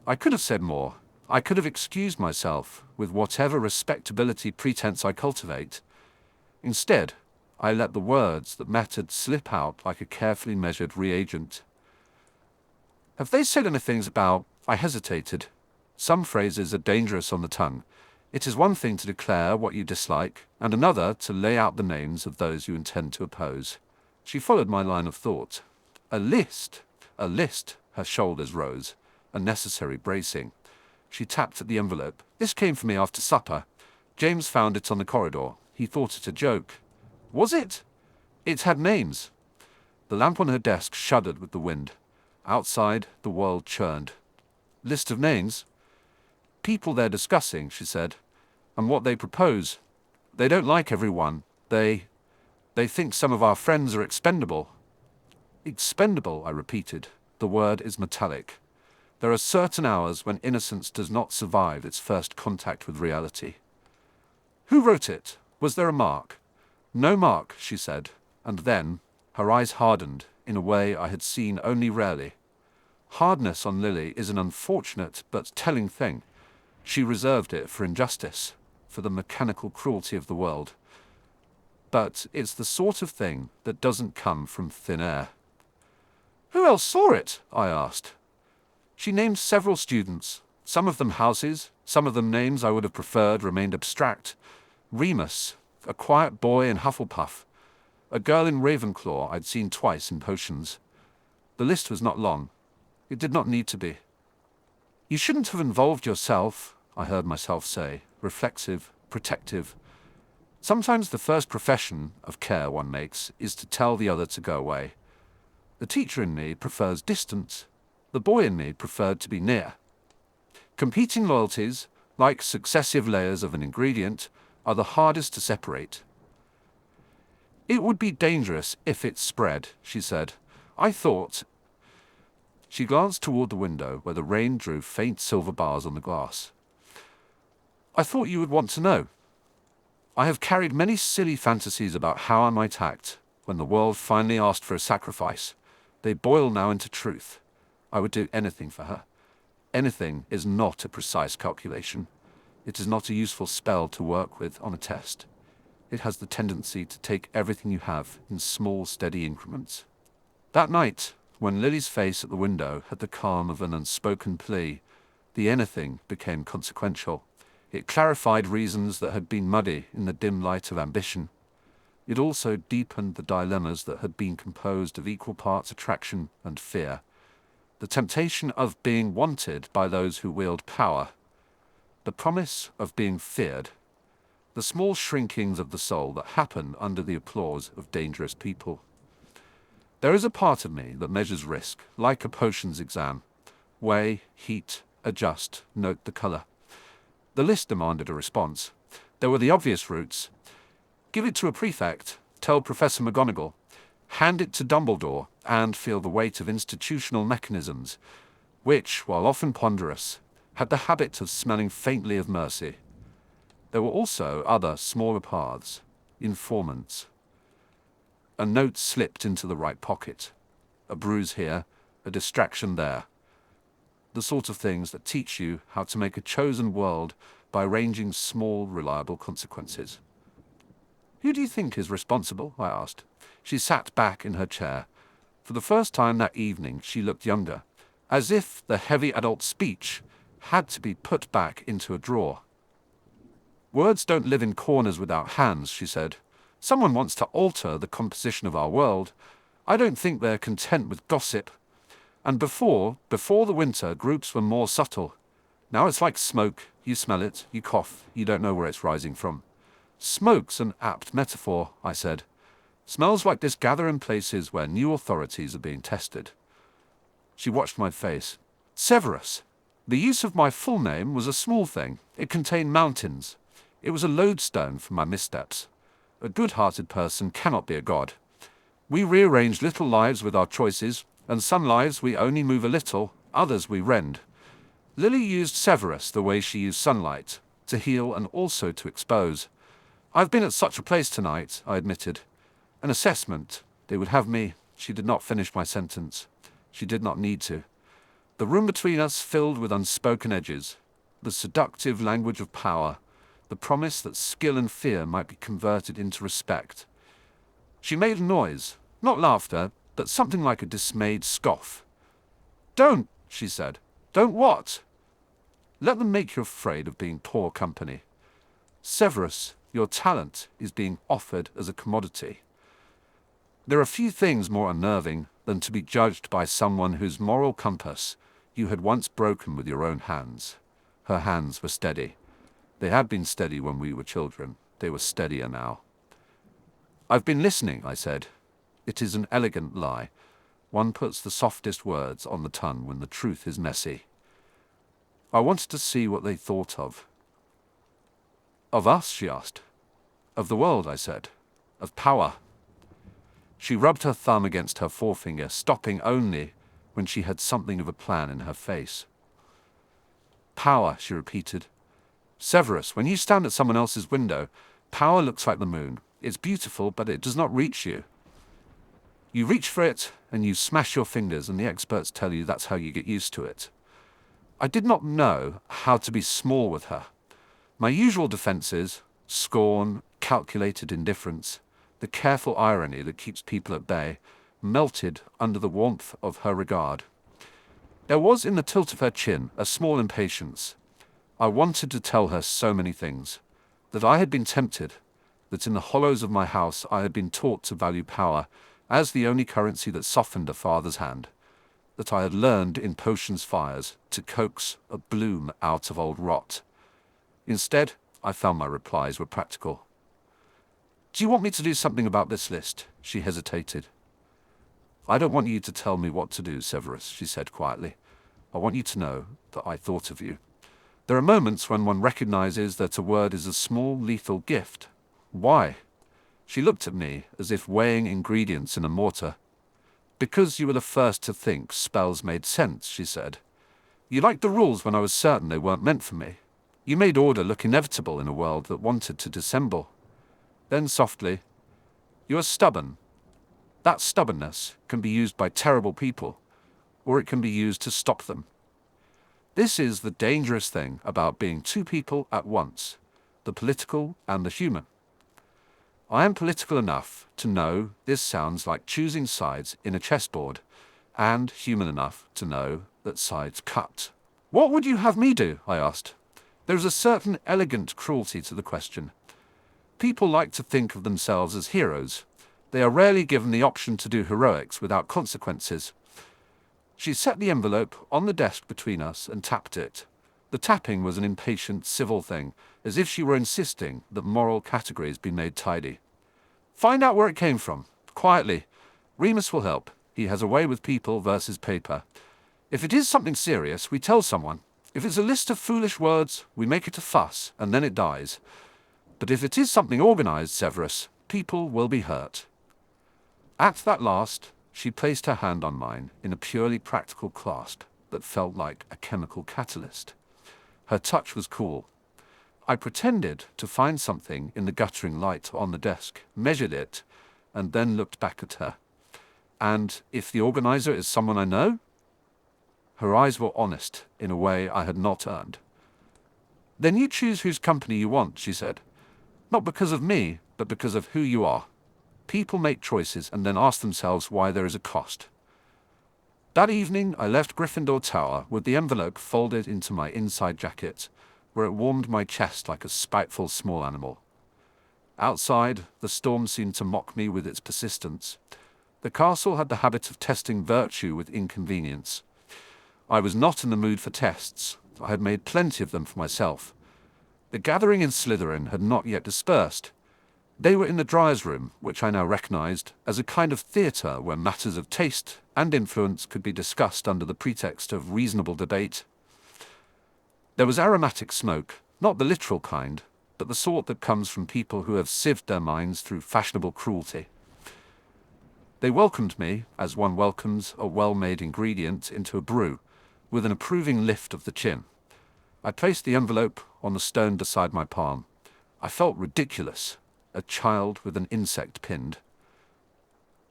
I could have said more. I could have excused myself with whatever respectability pretense I cultivate. Instead, I let the words that mattered slip out like a carefully measured reagent. "Have they said anything about—" I hesitated. Some phrases are dangerous on the tongue. It is one thing to declare what you dislike, and another to lay out the names of those you intend to oppose. She followed my line of thought. "A list. A list." Her shoulders rose, a necessary bracing. She tapped at the envelope. "This came for me after supper. James found it on the corridor. He thought it a joke." "Was it?" "It had names." The lamp on her desk shuddered with the wind. Outside, the world churned. "List of names?" "People they're discussing," she said, "and what they propose. They don't like everyone. They think some of our friends are expendable." "Expendable," I repeated. The word is metallic. There are certain hours when innocence does not survive its first contact with reality. "Who wrote it? Was there a mark?" "No mark," she said, and then her eyes hardened in a way I had seen only rarely. Hardness on Lily is an unfortunate but telling thing. She reserved it for injustice, for the mechanical cruelty of the world. But it's the sort of thing that doesn't come from thin air. "Who else saw it?" I asked. She named several students, some of them houses, some of them names I would have preferred remained abstract. Remus, a quiet boy in Hufflepuff, a girl in Ravenclaw I'd seen twice in potions. The list was not long. It did not need to be. "You shouldn't have involved yourself," I heard myself say, reflexive, protective. Sometimes the first profession of care one makes is to tell the other to go away. The teacher in me prefers distance. The boy in me preferred to be near. Competing loyalties, like successive layers of an ingredient, are the hardest to separate. "It would be dangerous if it spread," she said. "I thought—" She glanced toward the window where the rain drew faint silver bars on the glass. "I thought you would want to know. I have carried many silly fantasies about how I might act when the world finally asked for a sacrifice. They boil now into truth. I would do anything for her. Anything is not a precise calculation. It is not a useful spell to work with on a test. It has the tendency to take everything you have in small, steady increments." That night, when Lily's face at the window had the calm of an unspoken plea, the anything became consequential. It clarified reasons that had been muddy in the dim light of ambition. It also deepened the dilemmas that had been composed of equal parts attraction and fear. The temptation of being wanted by those who wield power. The promise of being feared. The small shrinkings of the soul that happen under the applause of dangerous people. There is a part of me that measures risk, like a potions exam. Weigh, heat, adjust, note the color. The list demanded a response. There were the obvious routes. Give it to a prefect, tell Professor McGonagall, hand it to Dumbledore, and feel the weight of institutional mechanisms, which, while often ponderous, had the habit of smelling faintly of mercy. There were also other smaller paths, informants. A note slipped into the right pocket. a bruise here, a distraction there. The sort of things that teach you how to make a chosen world by arranging small, reliable consequences. Who do you think is responsible? I asked. She sat back in her chair. For the first time that evening, she looked younger, as if the heavy adult speech had to be put back into a drawer. Words don't live in corners without hands, she said. Someone wants to alter the composition of our world. I don't think they're content with gossip. And before the winter, groups were more subtle. Now it's like smoke. You smell it, you cough, you don't know where it's rising from. Smoke's an apt metaphor, I said. Smells like this gather in places where new authorities are being tested. She watched my face. Severus. The use of my full name was a small thing. It contained mountains. It was a lodestone for my missteps. A good-hearted person cannot be a god. We rearrange little lives with our choices, and some lives we only move a little, others we rend. Lily used Severus the way she used sunlight, to heal and also to expose. I've been at such a place tonight, I admitted. An assessment. They would have me. She did not finish my sentence. She did not need to. The room between us filled with unspoken edges, the seductive language of power, the promise that skill and fear might be converted into respect. She made a noise, not laughter, but something like a dismayed scoff. Don't, she said. Don't what? Let them make you afraid of being poor company. Severus, your talent is being offered as a commodity. There are few things more unnerving than to be judged by someone whose moral compass you had once broken with your own hands. Her hands were steady. They had been steady when we were children. They were steadier now. I've been listening, I said. It is an elegant lie. One puts the softest words on the tongue when the truth is messy. I wanted to see what they thought of. Of us, she asked. Of the world, I said. Of power. She rubbed her thumb against her forefinger, stopping only when she had something of a plan in her face. Power, she repeated. Severus, when you stand at someone else's window, power looks like the moon. It's beautiful, but it does not reach you. You reach for it, and you smash your fingers, and the experts tell you that's how you get used to it. I did not know how to be small with her. My usual defenses, scorn, calculated indifference, the careful irony that keeps people at bay, melted under the warmth of her regard. There was in the tilt of her chin a small impatience. I wanted to tell her so many things, that I had been tempted, that in the hollows of my house I had been taught to value power as the only currency that softened a father's hand, that I had learned in potions fires to coax a bloom out of old rot. Instead, I found my replies were practical. Do you want me to do something about this list? She hesitated. I don't want you to tell me what to do, Severus, she said quietly. I want you to know that I thought of you. There are moments when one recognizes that a word is a small, lethal gift. Why? She looked at me as if weighing ingredients in a mortar. Because you were the first to think spells made sense, she said. You liked the rules when I was certain they weren't meant for me. You made order look inevitable in a world that wanted to dissemble. Then softly, you are stubborn. That stubbornness can be used by terrible people, or it can be used to stop them. This is the dangerous thing about being two people at once, the political and the human. I am political enough to know this sounds like choosing sides in a chessboard, and human enough to know that sides cut. What would you have me do? I asked. There is a certain elegant cruelty to the question. People like to think of themselves as heroes. They are rarely given the option to do heroics without consequences. She set the envelope on the desk between us and tapped it. The tapping was an impatient, civil thing, as if she were insisting that moral categories be made tidy. Find out where it came from, quietly. Remus will help. He has a way with people versus paper. If it is something serious, we tell someone. If it's a list of foolish words, we make it a fuss, and then it dies. But if it is something organized, Severus, people will be hurt. At that last, she placed her hand on mine in a purely practical clasp that felt like a chemical catalyst. Her touch was cool. I pretended to find something in the guttering light on the desk, measured it, and then looked back at her. And if the organizer is someone I know? Her eyes were honest in a way I had not earned. Then you choose whose company you want, she said. Not because of me, but because of who you are. People make choices and then ask themselves why there is a cost. That evening, I left Gryffindor Tower with the envelope folded into my inside jacket, where it warmed my chest like a spiteful small animal. Outside, the storm seemed to mock me with its persistence. The castle had the habit of testing virtue with inconvenience. I was not in the mood for tests. I had made plenty of them for myself. The gathering in Slytherin had not yet dispersed. They were in the Dryers' Room, which I now recognized as a kind of theatre where matters of taste and influence could be discussed under the pretext of reasonable debate. There was aromatic smoke, not the literal kind, but the sort that comes from people who have sieved their minds through fashionable cruelty. They welcomed me, as one welcomes a well-made ingredient into a brew, with an approving lift of the chin. I placed the envelope on the stone beside my palm. I felt ridiculous, a child with an insect pinned.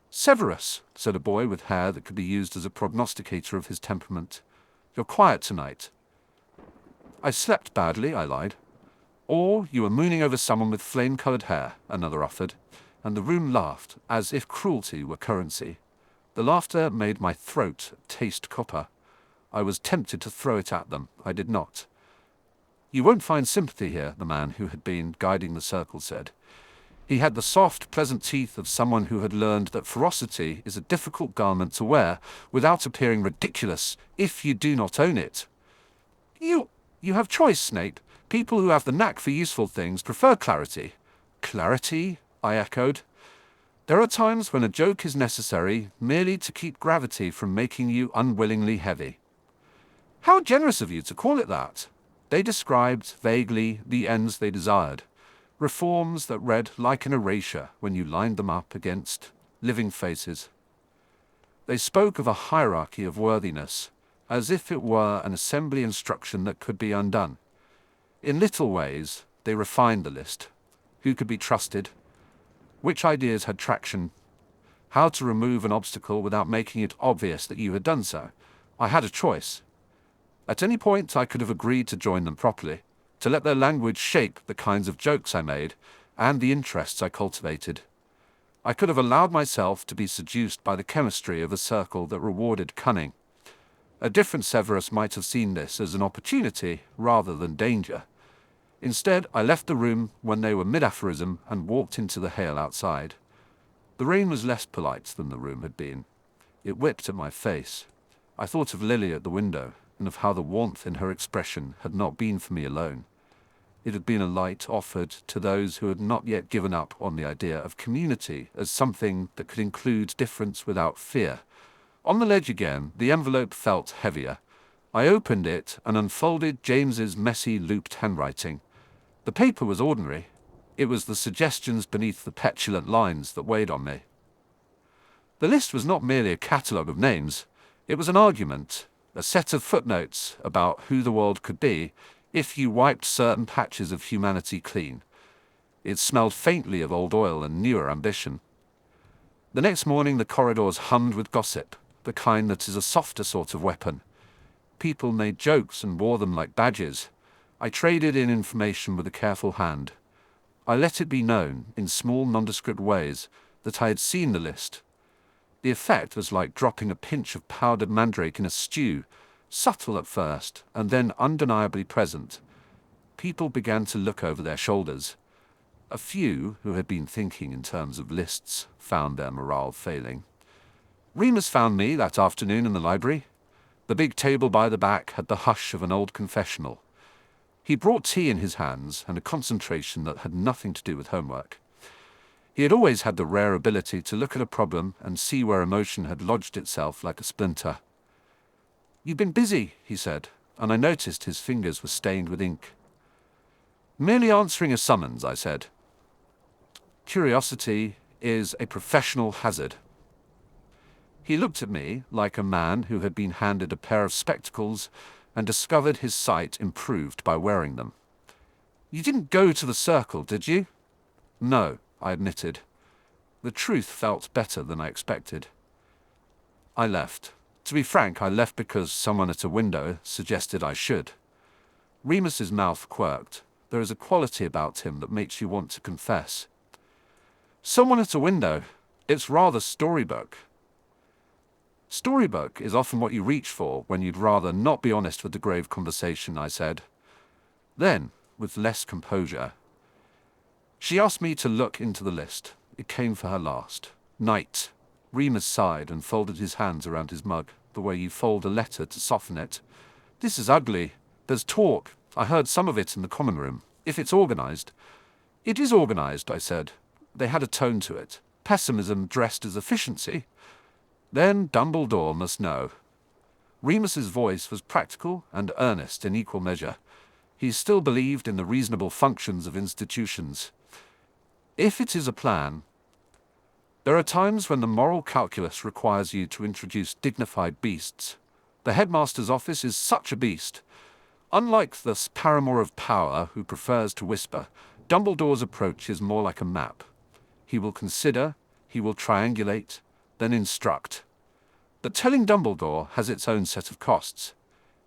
"Severus," said a boy with hair that could be used as a prognosticator of his temperament. "You're quiet tonight." "I slept badly," I lied. "Or you were mooning over someone with flame-coloured hair," another offered, and the room laughed, as if cruelty were currency. The laughter made my throat taste copper. I was tempted to throw it at them. I did not. "You won't find sympathy here," the man who had been guiding the circle said. He had the soft, pleasant teeth of someone who had learned that ferocity is a difficult garment to wear without appearing ridiculous if you do not own it. You have choice, Snape. People who have the knack for useful things prefer clarity." "Clarity?" I echoed. "There are times when a joke is necessary merely to keep gravity from making you unwillingly heavy." "How generous of you to call it that." They described, vaguely, the ends they desired. Reforms that read like an erasure when you lined them up against living faces. They spoke of a hierarchy of worthiness, as if it were an assembly instruction that could be undone. In little ways, they refined the list. Who could be trusted? Which ideas had traction? How to remove an obstacle without making it obvious that you had done so? I had a choice. At any point, I could have agreed to join them properly, to let their language shape the kinds of jokes I made and the interests I cultivated. I could have allowed myself to be seduced by the chemistry of a circle that rewarded cunning. A different Severus might have seen this as an opportunity rather than danger. Instead, I left the room when they were mid-aphorism and walked into the hail outside. The rain was less polite than the room had been. It whipped at my face. I thought of Lily at the window, and of how the warmth in her expression had not been for me alone. It had been a light offered to those who had not yet given up on the idea of community as something that could include difference without fear. On the ledge again, the envelope felt heavier. I opened it and unfolded James's messy, looped handwriting. The paper was ordinary. It was the suggestions beneath the petulant lines that weighed on me. The list was not merely a catalogue of names. It was an argument, a set of footnotes about who the world could be if you wiped certain patches of humanity clean. It smelled faintly of old oil and newer ambition. The next morning the corridors hummed with gossip, the kind that is a softer sort of weapon. People made jokes and wore them like badges. I traded in information with a careful hand. I let it be known, in small nondescript ways, that I had seen the list. The effect was like dropping a pinch of powdered mandrake in a stew, subtle at first, and then undeniably present. People began to look over their shoulders. A few, who had been thinking in terms of lists, found their morale failing. Remus found me that afternoon in the library. The big table by the back had the hush of an old confessional. He brought tea in his hands and a concentration that had nothing to do with homework. He had always had the rare ability to look at a problem and see where emotion had lodged itself like a splinter. "You've been busy," he said, and I noticed his fingers were stained with ink. "Merely answering a summons," I said. "Curiosity is a professional hazard." He looked at me like a man who had been handed a pair of spectacles and discovered his sight improved by wearing them. "You didn't go to the circle, did you?" "No," I admitted. The truth felt better than I expected. I left. To be frank, I left because someone at a window suggested I should. Remus's mouth quirked. There is a quality about him that makes you want to confess. Someone at a window. It's rather storybook. Storybook is often what you reach for when you'd rather not be honest with the grave conversation, I said. Then, with less composure, she asked me to look into the list. It came for her last. Night. Remus sighed and folded his hands around his mug, the way you fold a letter to soften it. This is ugly. There's talk. I heard some of it in the common room. If it's organized. It is organized, I said. They had a tone to it. Pessimism dressed as efficiency. Then Dumbledore must know. Remus's voice was practical and earnest in equal measure. He still believed in the reasonable functions of institutions. If it is a plan, there are times when the moral calculus requires you to introduce dignified beasts. The headmaster's office is such a beast. Unlike the paramour of power who prefers to whisper, Dumbledore's approach is more like a map. He will consider, he will triangulate, then instruct. But telling Dumbledore has its own set of costs.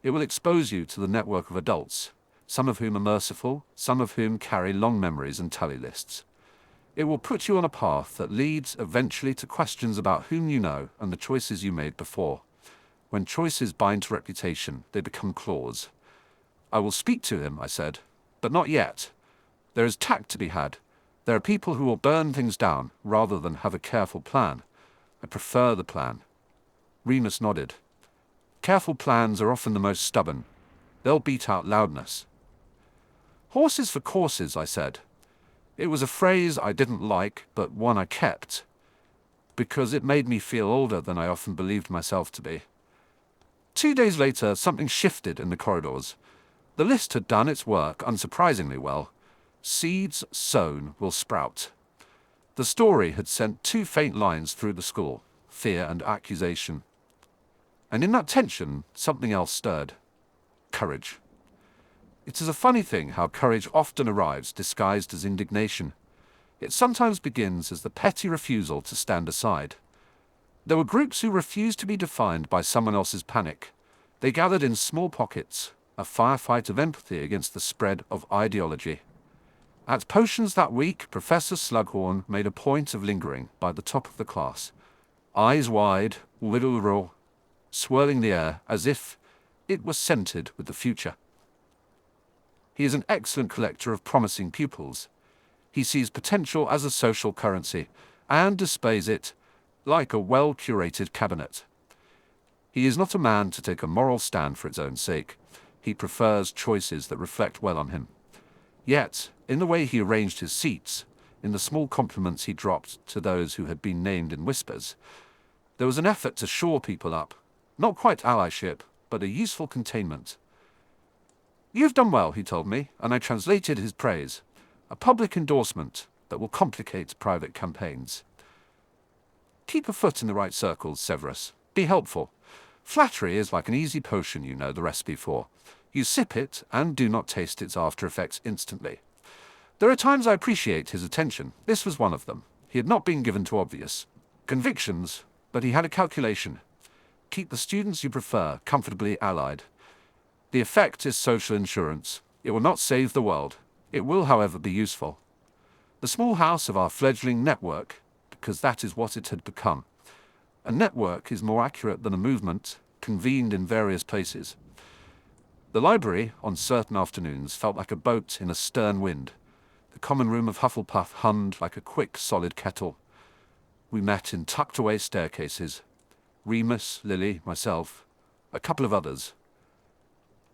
It will expose you to the network of adults, some of whom are merciful, some of whom carry long memories and tally lists. It will put you on a path that leads eventually to questions about whom you know and the choices you made before. When choices bind to reputation, they become claws. I will speak to him, I said, but not yet. There is tact to be had. There are people who will burn things down rather than have a careful plan. I prefer the plan. Remus nodded. Careful plans are often the most stubborn. They'll beat out loudness. Horses for courses, I said. It was a phrase I didn't like, but one I kept, because it made me feel older than I often believed myself to be. 2 days later, something shifted in the corridors. The list had done its work unsurprisingly well. Seeds sown will sprout. The story had sent 2 faint lines through the school, fear and accusation. And in that tension, something else stirred. Courage. It is a funny thing how courage often arrives disguised as indignation. It sometimes begins as the petty refusal to stand aside. There were groups who refused to be defined by someone else's panic. They gathered in small pockets, a firefight of empathy against the spread of ideology. At potions that week, Professor Slughorn made a point of lingering by the top of the class, eyes wide, whirl, swirling the air as if it was scented with the future. He is an excellent collector of promising pupils. He sees potential as a social currency and displays it like a well-curated cabinet. He is not a man to take a moral stand for its own sake. He prefers choices that reflect well on him. Yet, in the way he arranged his seats, in the small compliments he dropped to those who had been named in whispers, there was an effort to shore people up. Not quite allyship, but a useful containment. You've done well, he told me, and I translated his praise. A public endorsement that will complicate private campaigns. Keep a foot in the right circles, Severus. Be helpful. Flattery is like an easy potion you know the recipe for. You sip it and do not taste its after effects instantly. There are times I appreciate his attention. This was one of them. He had not been given to obvious convictions, but he had a calculation. Keep the students you prefer comfortably allied. The effect is social insurance. It will not save the world. It will, however, be useful. The small house of our fledgling network, because that is what it had become. A network is more accurate than a movement, convened in various places. The library, on certain afternoons, felt like a boat in a stern wind. The common room of Hufflepuff hummed like a quick, solid kettle. We met in tucked-away staircases. Remus, Lily, myself, a couple of others.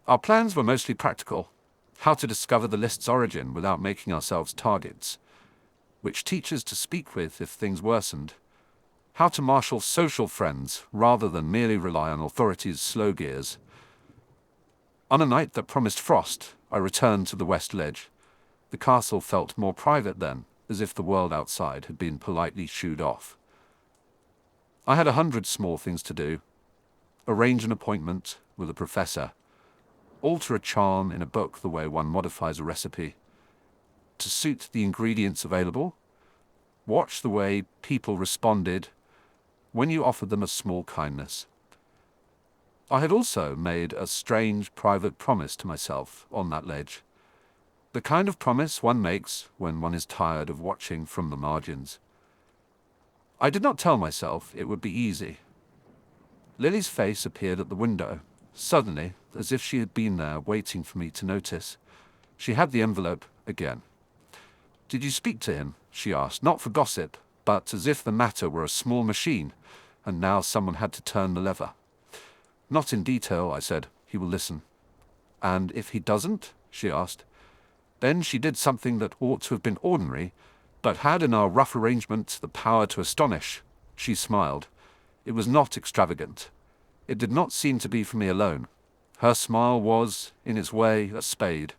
Our plans were mostly practical. How to discover the list's origin without making ourselves targets. Which teachers to speak with if things worsened. How to marshal social friends rather than merely rely on authority's slow gears. On a night that promised frost, I returned to the West Ledge. The castle felt more private then, as if the world outside had been politely shooed off. I had 100 small things to do. Arrange an appointment with a professor. Alter a charm in a book the way one modifies a recipe. To suit the ingredients available. Watch the way people responded. when you offered them a small kindness. I had also made a strange private promise to myself on that ledge. The kind of promise one makes when one is tired of watching from the margins. I did not tell myself it would be easy. Lily's face appeared at the window, suddenly, as if she had been there waiting for me to notice. She had the envelope again. "Did you speak to him?" she asked, not for gossip, but as if the matter were a small machine, and now someone had to turn the lever. "Not in detail," I said. "He will listen." "And if he doesn't?" she asked. Then she did something that ought to have been ordinary, but had in our rough arrangement the power to astonish. She smiled. It was not extravagant. It did not seem to be for me alone. Her smile was, in its way, a spade.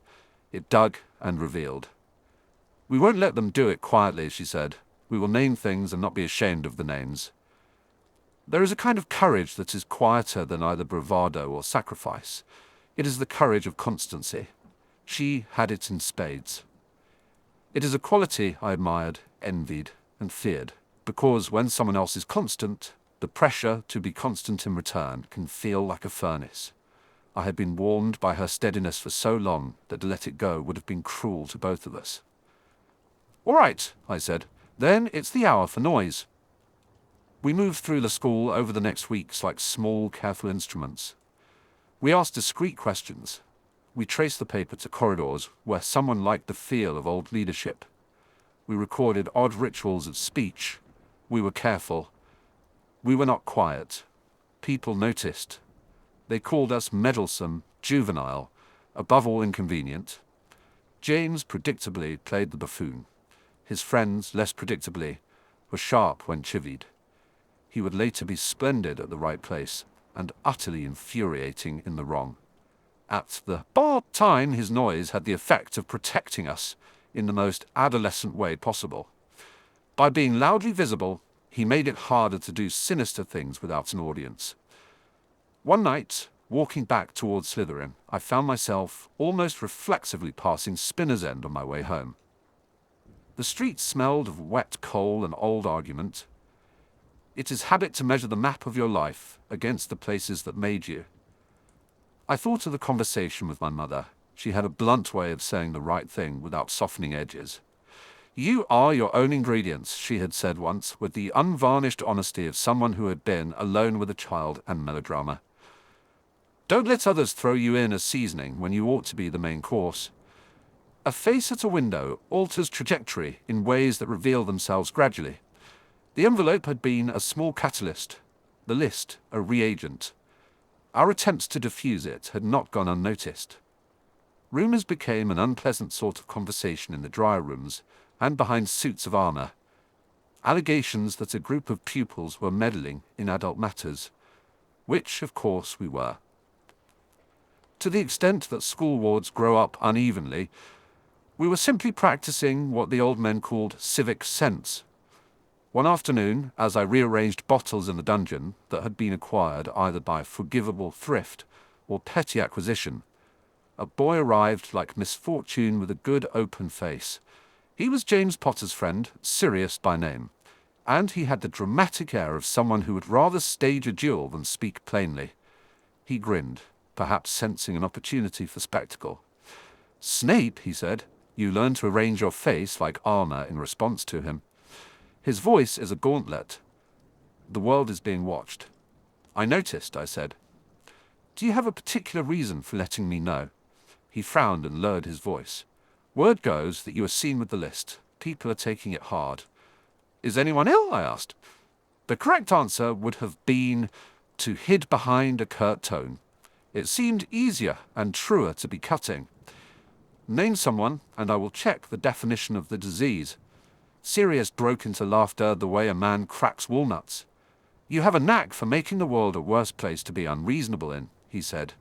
It dug and revealed. "We won't let them do it quietly," she said. "We will name things and not be ashamed of the names." There is a kind of courage that is quieter than either bravado or sacrifice. It is the courage of constancy. She had it in spades. It is a quality I admired, envied, and feared, because when someone else is constant, the pressure to be constant in return can feel like a furnace. I had been warmed by her steadiness for so long that to let it go would have been cruel to both of us. "All right," I said. "Then it's the hour for noise." We moved through the school over the next weeks like small, careful instruments. We asked discreet questions. We traced the paper to corridors where someone liked the feel of old leadership. We recorded odd rituals of speech. We were careful. We were not quiet. People noticed. They called us meddlesome, juvenile, above all inconvenient. James predictably played the buffoon. His friends, less predictably, were sharp when chivied. He would later be splendid at the right place and utterly infuriating in the wrong. At the time, his noise had the effect of protecting us in the most adolescent way possible. By being loudly visible, he made it harder to do sinister things without an audience. One night, walking back towards Slytherin, I found myself almost reflexively passing Spinner's End on my way home. The street smelled of wet coal and old argument. It is habit to measure the map of your life against the places that made you. I thought of the conversation with my mother. She had a blunt way of saying the right thing without softening edges. "You are your own ingredients," she had said once, with the unvarnished honesty of someone who had been alone with a child and melodrama. "Don't let others throw you in as seasoning when you ought to be the main course." A face at a window alters trajectory in ways that reveal themselves gradually. The envelope had been a small catalyst, the list a reagent. Our attempts to diffuse it had not gone unnoticed. Rumours became an unpleasant sort of conversation in the dry rooms and behind suits of armour. Allegations that a group of pupils were meddling in adult matters, which, of course, we were. To the extent that school wards grow up unevenly, we were simply practicing what the old men called civic sense. One afternoon, as I rearranged bottles in the dungeon that had been acquired either by forgivable thrift or petty acquisition, a boy arrived like misfortune with a good open face. He was James Potter's friend, Sirius by name, and he had the dramatic air of someone who would rather stage a duel than speak plainly. He grinned, perhaps sensing an opportunity for spectacle. "Snape," he said, "you learn to arrange your face like armour in response to him. His voice is a gauntlet. The world is being watched." "I noticed," I said. "Do you have a particular reason for letting me know?" He frowned and lowered his voice. "Word goes that you are seen with the list. People are taking it hard." "Is anyone ill?" I asked. The correct answer would have been to hide behind a curt tone. It seemed easier and truer to be cutting. "Name someone, and I will check the definition of the disease." Sirius broke into laughter the way a man cracks walnuts. "You have a knack for making the world a worse place to be unreasonable in," he said.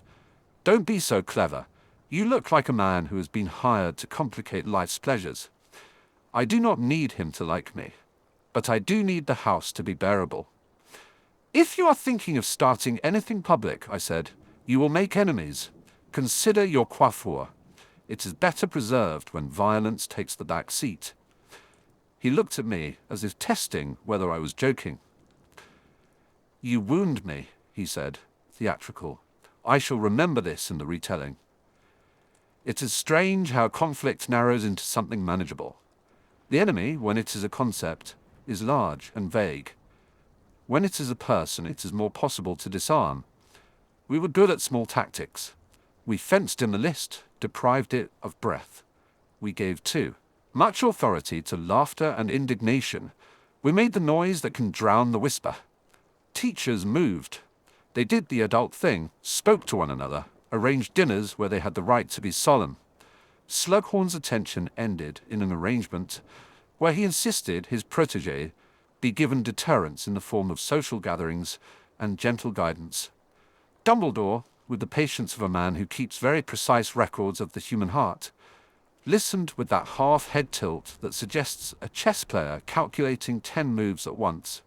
"Don't be so clever. You look like a man who has been hired to complicate life's pleasures. I do not need him to like me, but I do need the house to be bearable." "If you are thinking of starting anything public," I said, "you will make enemies. Consider your coiffure. It is better preserved when violence takes the back seat." He looked at me as if testing whether I was joking. "You wound me," he said, theatrical. "I shall remember this in the retelling." It is strange how conflict narrows into something manageable. The enemy, when it is a concept, is large and vague. When it is a person, it is more possible to disarm. We were good at small tactics. We fenced in the list, deprived it of breath. We gave too much authority to laughter and indignation. We made the noise that can drown the whisper. Teachers moved. They did the adult thing, spoke to one another, arranged dinners where they had the right to be solemn. Slughorn's attention ended in an arrangement where he insisted his protégé be given deterrence in the form of social gatherings and gentle guidance. Dumbledore, with the patience of a man who keeps very precise records of the human heart, listened with that half-head tilt that suggests a chess player calculating 10 moves at once.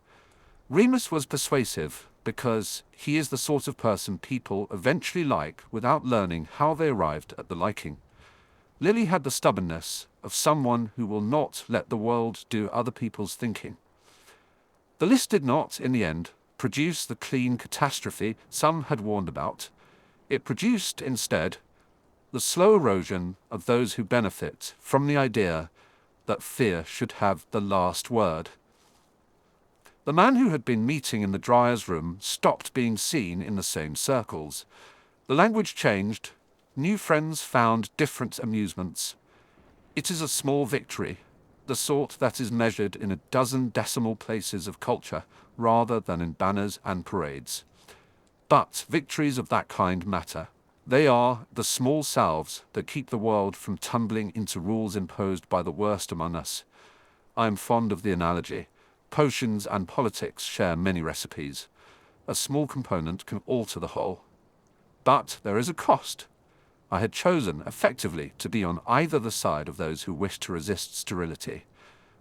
Remus was persuasive because he is the sort of person people eventually like without learning how they arrived at the liking. Lily had the stubbornness of someone who will not let the world do other people's thinking. The list did not, in the end, produce the clean catastrophe some had warned about. It produced, instead, the slow erosion of those who benefit from the idea that fear should have the last word. The man who had been meeting in the Dryer's room stopped being seen in the same circles. The language changed. New friends found different amusements. It is a small victory, the sort that is measured in a dozen decimal places of culture rather than in banners and parades. But victories of that kind matter. They are the small salves that keep the world from tumbling into rules imposed by the worst among us. I am fond of the analogy. Potions and politics share many recipes. A small component can alter the whole. But there is a cost. I had chosen, effectively, to be on either the side of those who wished to resist sterility.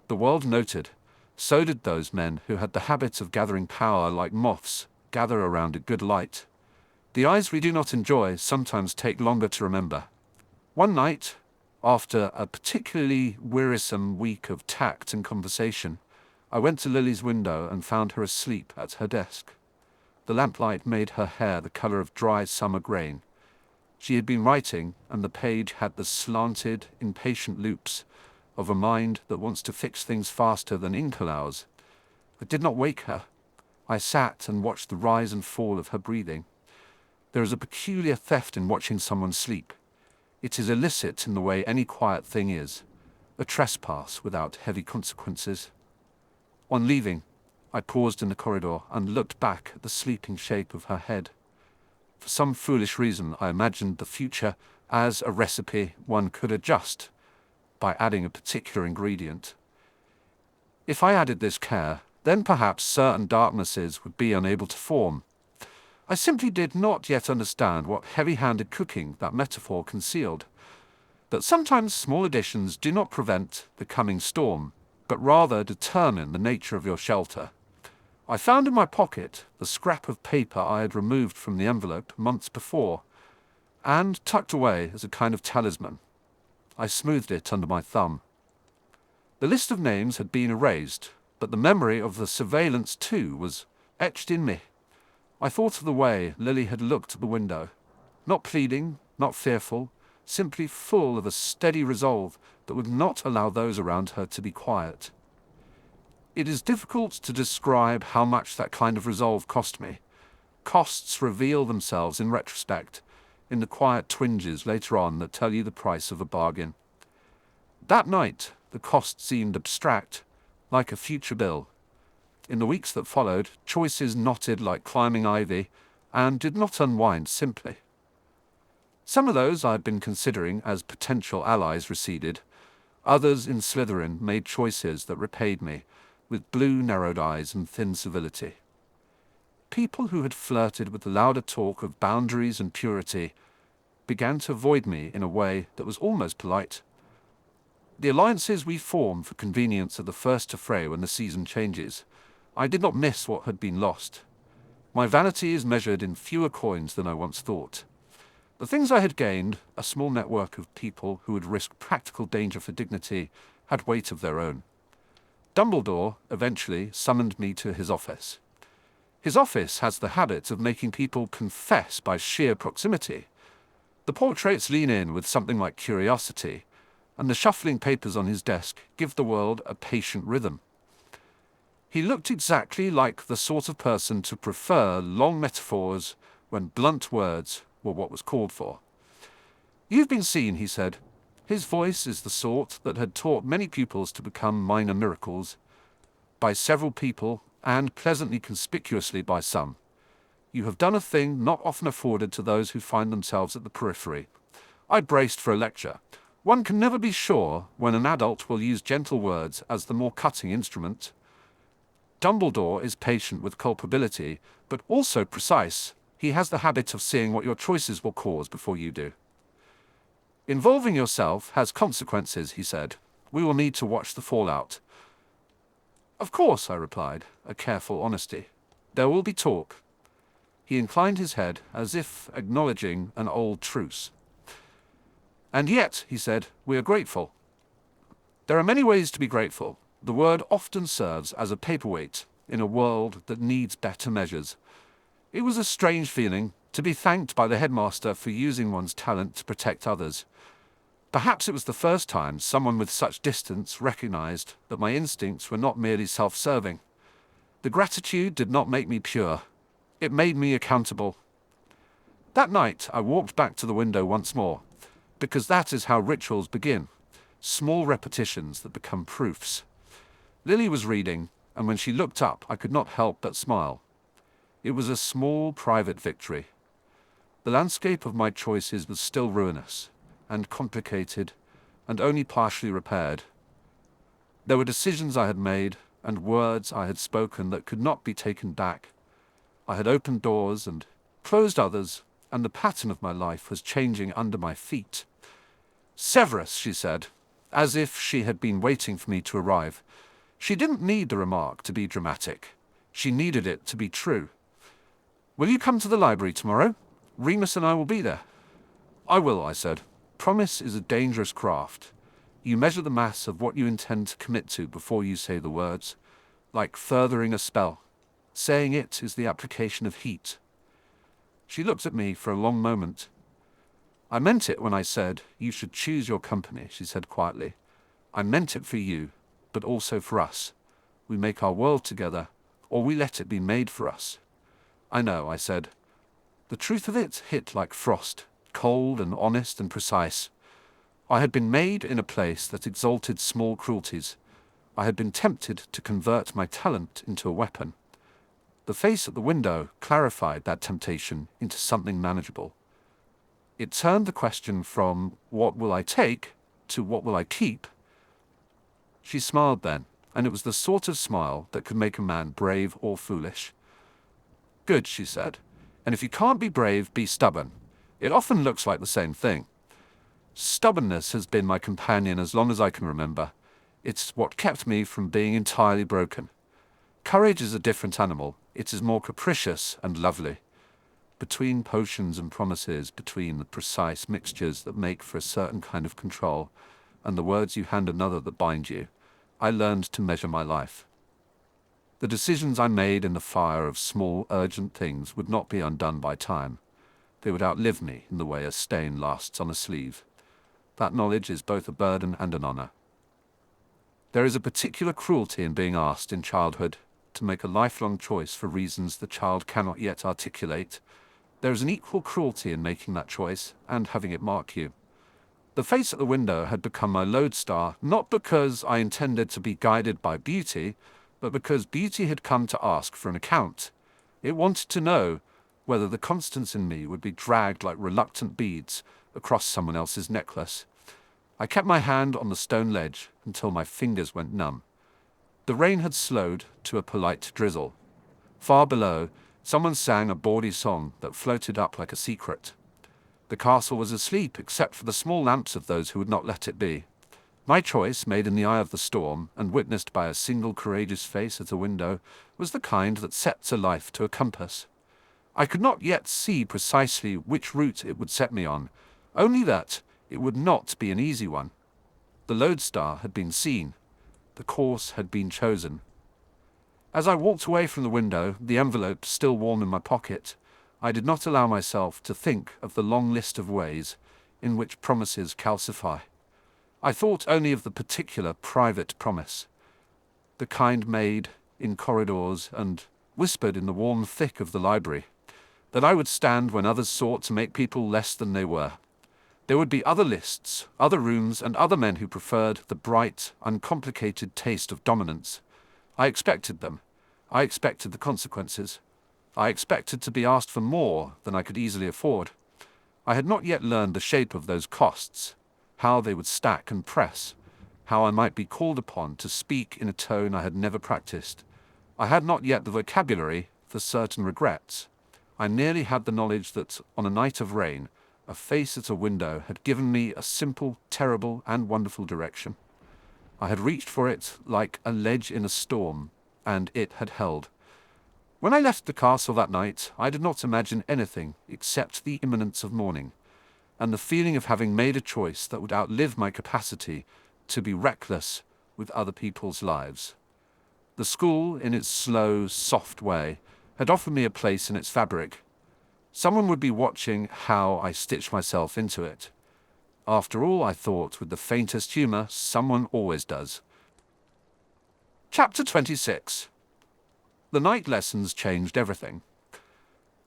The world noted. So did those men who had the habit of gathering power like moths gather around a good light. The eyes we do not enjoy sometimes take longer to remember. One night, after a particularly wearisome week of tact and conversation, I went to Lily's window and found her asleep at her desk. The lamplight made her hair the color of dry summer grain. She had been writing, and the page had the slanted, impatient loops of a mind that wants to fix things faster than ink allows. I did not wake her. I sat and watched the rise and fall of her breathing. There is a peculiar theft in watching someone sleep. It is illicit in the way any quiet thing is, a trespass without heavy consequences. On leaving, I paused in the corridor and looked back at the sleeping shape of her head. For some foolish reason, I imagined the future as a recipe one could adjust by adding a particular ingredient. If I added this care, then perhaps certain darknesses would be unable to form. I simply did not yet understand what heavy-handed cooking that metaphor concealed. But sometimes small additions do not prevent the coming storm, but rather determine the nature of your shelter. I found in my pocket the scrap of paper I had removed from the envelope months before, and tucked away as a kind of talisman. I smoothed it under my thumb. The list of names had been erased, but the memory of the surveillance too was etched in me. I thought of the way Lily had looked at the window, not pleading, not fearful, simply full of a steady resolve that would not allow those around her to be quiet. It is difficult to describe how much that kind of resolve cost me. Costs reveal themselves in retrospect, in the quiet twinges later on that tell you the price of a bargain. That night, the cost seemed abstract, like a future bill. In the weeks that followed, choices knotted like climbing ivy and did not unwind simply. Some of those I had been considering as potential allies receded. Others in Slytherin made choices that repaid me, with blue narrowed eyes and thin civility. People who had flirted with the louder talk of boundaries and purity began to avoid me in a way that was almost polite. The alliances we form for convenience are the first to fray when the season changes. I did not miss what had been lost. My vanity is measured in fewer coins than I once thought. The things I had gained, a small network of people who would risk practical danger for dignity, had weight of their own. Dumbledore eventually summoned me to his office. His office has the habit of making people confess by sheer proximity. The portraits lean in with something like curiosity, and the shuffling papers on his desk give the world a patient rhythm. He looked exactly like the sort of person to prefer long metaphors when blunt words were what was called for. "You've been seen," he said. His voice is the sort that had taught many pupils to become minor miracles, by several people, and pleasantly conspicuously by some. "You have done a thing not often afforded to those who find themselves at the periphery." I braced for a lecture. One can never be sure when an adult will use gentle words as the more cutting instrument. Dumbledore is patient with culpability, but also precise. He has the habit of seeing what your choices will cause before you do. "Involving yourself has consequences," he said. "We will need to watch the fallout." "Of course," I replied, a careful honesty. "There will be talk." He inclined his head as if acknowledging an old truce. "And yet," he said, "we are grateful." There are many ways to be grateful. The word often serves as a paperweight in a world that needs better measures. It was a strange feeling to be thanked by the headmaster for using one's talent to protect others. Perhaps it was the first time someone with such distance recognized that my instincts were not merely self-serving. The gratitude did not make me pure. It made me accountable. That night I walked back to the window once more, because that is how rituals begin. Small repetitions that become proofs. Lily was reading, and when she looked up I could not help but smile. It was a small private victory. The landscape of my choices was still ruinous and complicated and only partially repaired. There were decisions I had made and words I had spoken that could not be taken back. I had opened doors and closed others, and the pattern of my life was changing under my feet. "Severus," she said, as if she had been waiting for me to arrive. She didn't need the remark to be dramatic. She needed it to be true. "Will you come to the library tomorrow? Remus and I will be there." "I will," I said. Promise is a dangerous craft. You measure the mass of what you intend to commit to before you say the words, like furthering a spell. Saying it is the application of heat. She looked at me for a long moment. "I meant it when I said you should choose your company," she said quietly. "I meant it for you, but also for us. We make our world together, or we let it be made for us." "I know," I said. The truth of it hit like frost, cold and honest and precise. I had been made in a place that exalted small cruelties. I had been tempted to convert my talent into a weapon. The face at the window clarified that temptation into something manageable. It turned the question from "what will I take" to "what will I keep?" She smiled then, and it was the sort of smile that could make a man brave or foolish. "Good," she said. "And if you can't be brave, be stubborn. It often looks like the same thing." Stubbornness has been my companion as long as I can remember. It's what kept me from being entirely broken. Courage is a different animal. It is more capricious and lovely. Between potions and promises, between the precise mixtures that make for a certain kind of control, and the words you hand another that bind you, I learned to measure my life. The decisions I made in the fire of small, urgent things would not be undone by time. They would outlive me in the way a stain lasts on a sleeve. That knowledge is both a burden and an honor. There is a particular cruelty in being asked in childhood to make a lifelong choice for reasons the child cannot yet articulate. There is an equal cruelty in making that choice and having it mark you. The face at the window had become my lodestar, not because I intended to be guided by beauty, but because beauty had come to ask for an account. It wanted to know whether the constants in me would be dragged like reluctant beads across someone else's necklace. I kept my hand on the stone ledge until my fingers went numb. The rain had slowed to a polite drizzle. Far below, someone sang a bawdy song that floated up like a secret. The castle was asleep except for the small lamps of those who would not let it be. My choice, made in the eye of the storm and witnessed by a single courageous face at a window, was the kind that sets a life to a compass. I could not yet see precisely which route it would set me on, only that it would not be an easy one. The lodestar had been seen. The course had been chosen. As I walked away from the window, the envelope still warm in my pocket, I did not allow myself to think of the long list of ways in which promises calcify. I thought only of the particular private promise, the kind made in corridors and whispered in the warm thick of the library, that I would stand when others sought to make people less than they were. There would be other lists, other rooms, and other men who preferred the bright, uncomplicated taste of dominance. I expected them. I expected the consequences. I expected to be asked for more than I could easily afford. I had not yet learned the shape of those costs, how they would stack and press, how I might be called upon to speak in a tone I had never practiced. I had not yet the vocabulary for certain regrets. I merely had the knowledge that, on a night of rain, a face at a window had given me a simple, terrible, and wonderful direction. I had reached for it like a ledge in a storm, and it had held. When I left the castle that night, I did not imagine anything except the imminence of morning, and the feeling of having made a choice that would outlive my capacity to be reckless with other people's lives. The school, in its slow, soft way, had offered me a place in its fabric. Someone would be watching how I stitched myself into it. After all, I thought, with the faintest humour, someone always does. Chapter 26. The night lessons changed everything.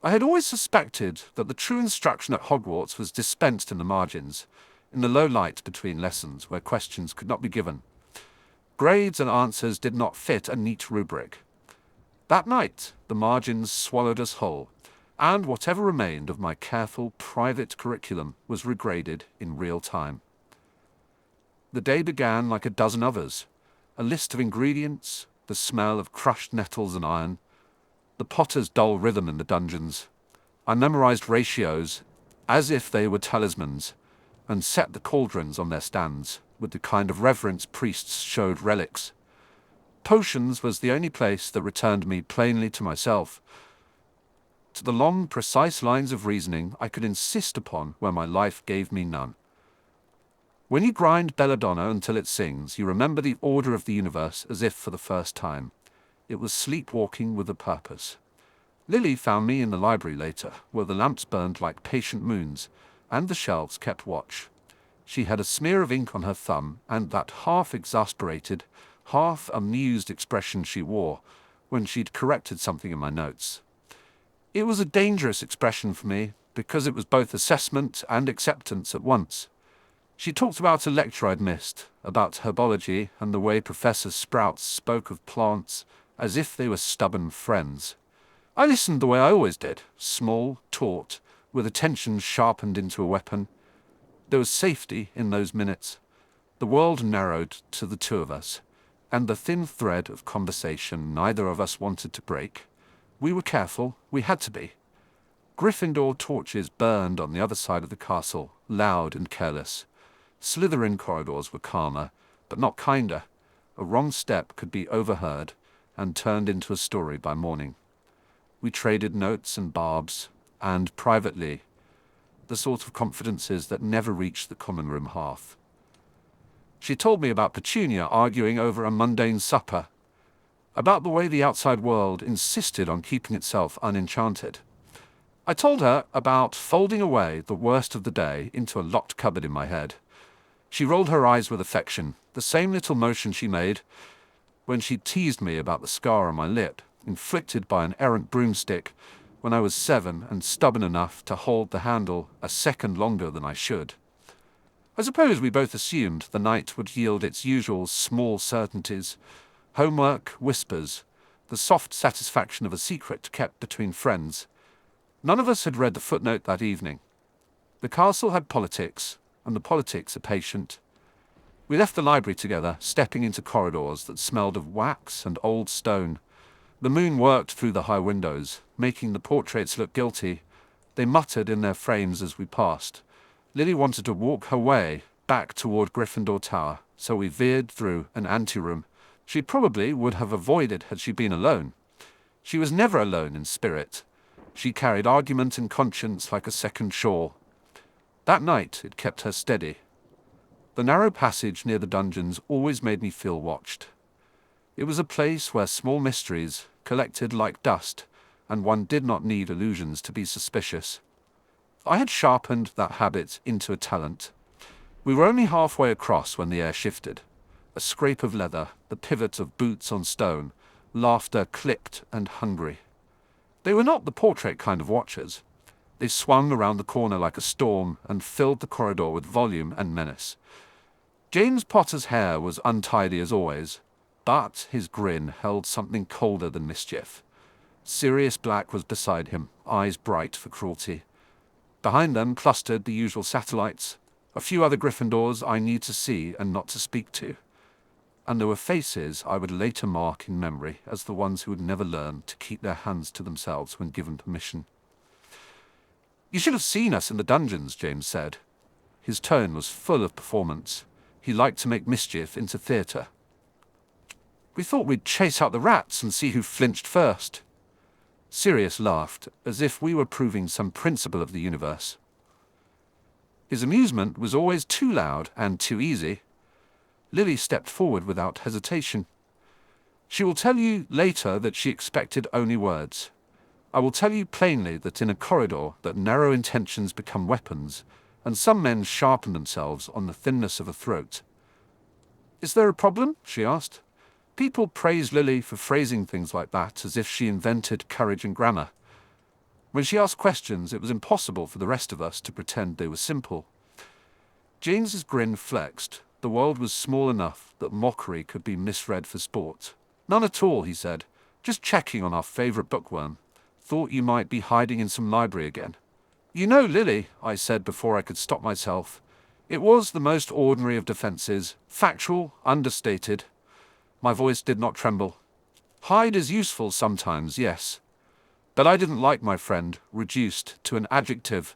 I had always suspected that the true instruction at Hogwarts was dispensed in the margins, in the low light between lessons where questions could not be given. Grades and answers did not fit a neat rubric. That night, the margins swallowed us whole, and whatever remained of my careful private curriculum was regraded in real time. The day began like a dozen others. A list of ingredients, the smell of crushed nettles and iron, the potter's dull rhythm in the dungeons. I memorized ratios as if they were talismans, and set the cauldrons on their stands with the kind of reverence priests showed relics. Potions was the only place that returned me plainly to myself, to the long, precise lines of reasoning I could insist upon where my life gave me none. When you grind belladonna until it sings, you remember the order of the universe as if for the first time. It was sleepwalking with a purpose. Lily found me in the library later, where the lamps burned like patient moons, and the shelves kept watch. She had a smear of ink on her thumb, and that half-exasperated, half-amused expression she wore when she'd corrected something in my notes. It was a dangerous expression for me, because it was both assessment and acceptance at once. She talked about a lecture I'd missed, about herbology and the way Professor Sprouts spoke of plants as if they were stubborn friends. I listened the way I always did, small, taut, with attention sharpened into a weapon. There was safety in those minutes. The world narrowed to the two of us, and the thin thread of conversation neither of us wanted to break. We were careful, we had to be. Gryffindor torches burned on the other side of the castle, loud and careless. Slytherin corridors were calmer, but not kinder. A wrong step could be overheard and turned into a story by morning. We traded notes and barbs, and, privately, the sort of confidences that never reached the common room hearth. She told me about Petunia arguing over a mundane supper, about the way the outside world insisted on keeping itself unenchanted. I told her about folding away the worst of the day into a locked cupboard in my head. She rolled her eyes with affection, the same little motion she made when she teased me about the scar on my lip, inflicted by an errant broomstick when I was 7 and stubborn enough to hold the handle a second longer than I should. I suppose we both assumed the night would yield its usual small certainties, homework, whispers, the soft satisfaction of a secret kept between friends. None of us had read the footnote that evening. The castle had politics, and the politics are patient. We left the library together, stepping into corridors that smelled of wax and old stone. The moon worked through the high windows, making the portraits look guilty. They muttered in their frames as we passed. Lily wanted to walk her way back toward Gryffindor Tower, so we veered through an anteroom. She probably would have avoided had she been alone. She was never alone in spirit. She carried argument and conscience like a second shawl. That night it kept her steady. The narrow passage near the dungeons always made me feel watched. It was a place where small mysteries collected like dust, and one did not need illusions to be suspicious. I had sharpened that habit into a talent. We were only halfway across when the air shifted. A scrape of leather, the pivot of boots on stone, laughter clipped and hungry. They were not the portrait kind of watchers. They swung around the corner like a storm and filled the corridor with volume and menace. James Potter's hair was untidy as always, but his grin held something colder than mischief. Sirius Black was beside him, eyes bright for cruelty. Behind them clustered the usual satellites, a few other Gryffindors I knew to see and not to speak to. And there were faces I would later mark in memory as the ones who would never learn to keep their hands to themselves when given permission. "You should have seen us in the dungeons," James said. His tone was full of performance. He liked to make mischief into theatre. "We thought we'd chase out the rats and see who flinched first." Sirius laughed, as if we were proving some principle of the universe. His amusement was always too loud and too easy. Lily stepped forward without hesitation. "She will tell you later that she expected only words. I will tell you plainly that in a corridor that narrow intentions become weapons, and some men sharpen themselves on the thinness of a throat." "Is there a problem?" she asked. People praised Lily for phrasing things like that as if she invented courage and grammar. When she asked questions, it was impossible for the rest of us to pretend they were simple. James's grin flexed. The world was small enough that mockery could be misread for sport. "None at all," he said. "Just checking on our favorite bookworm. Thought you might be hiding in some library again." "You know, Lily," I said before I could stop myself. It was the most ordinary of defenses, factual, understated. My voice did not tremble. "Hide is useful sometimes, yes. But I didn't like my friend, reduced to an adjective.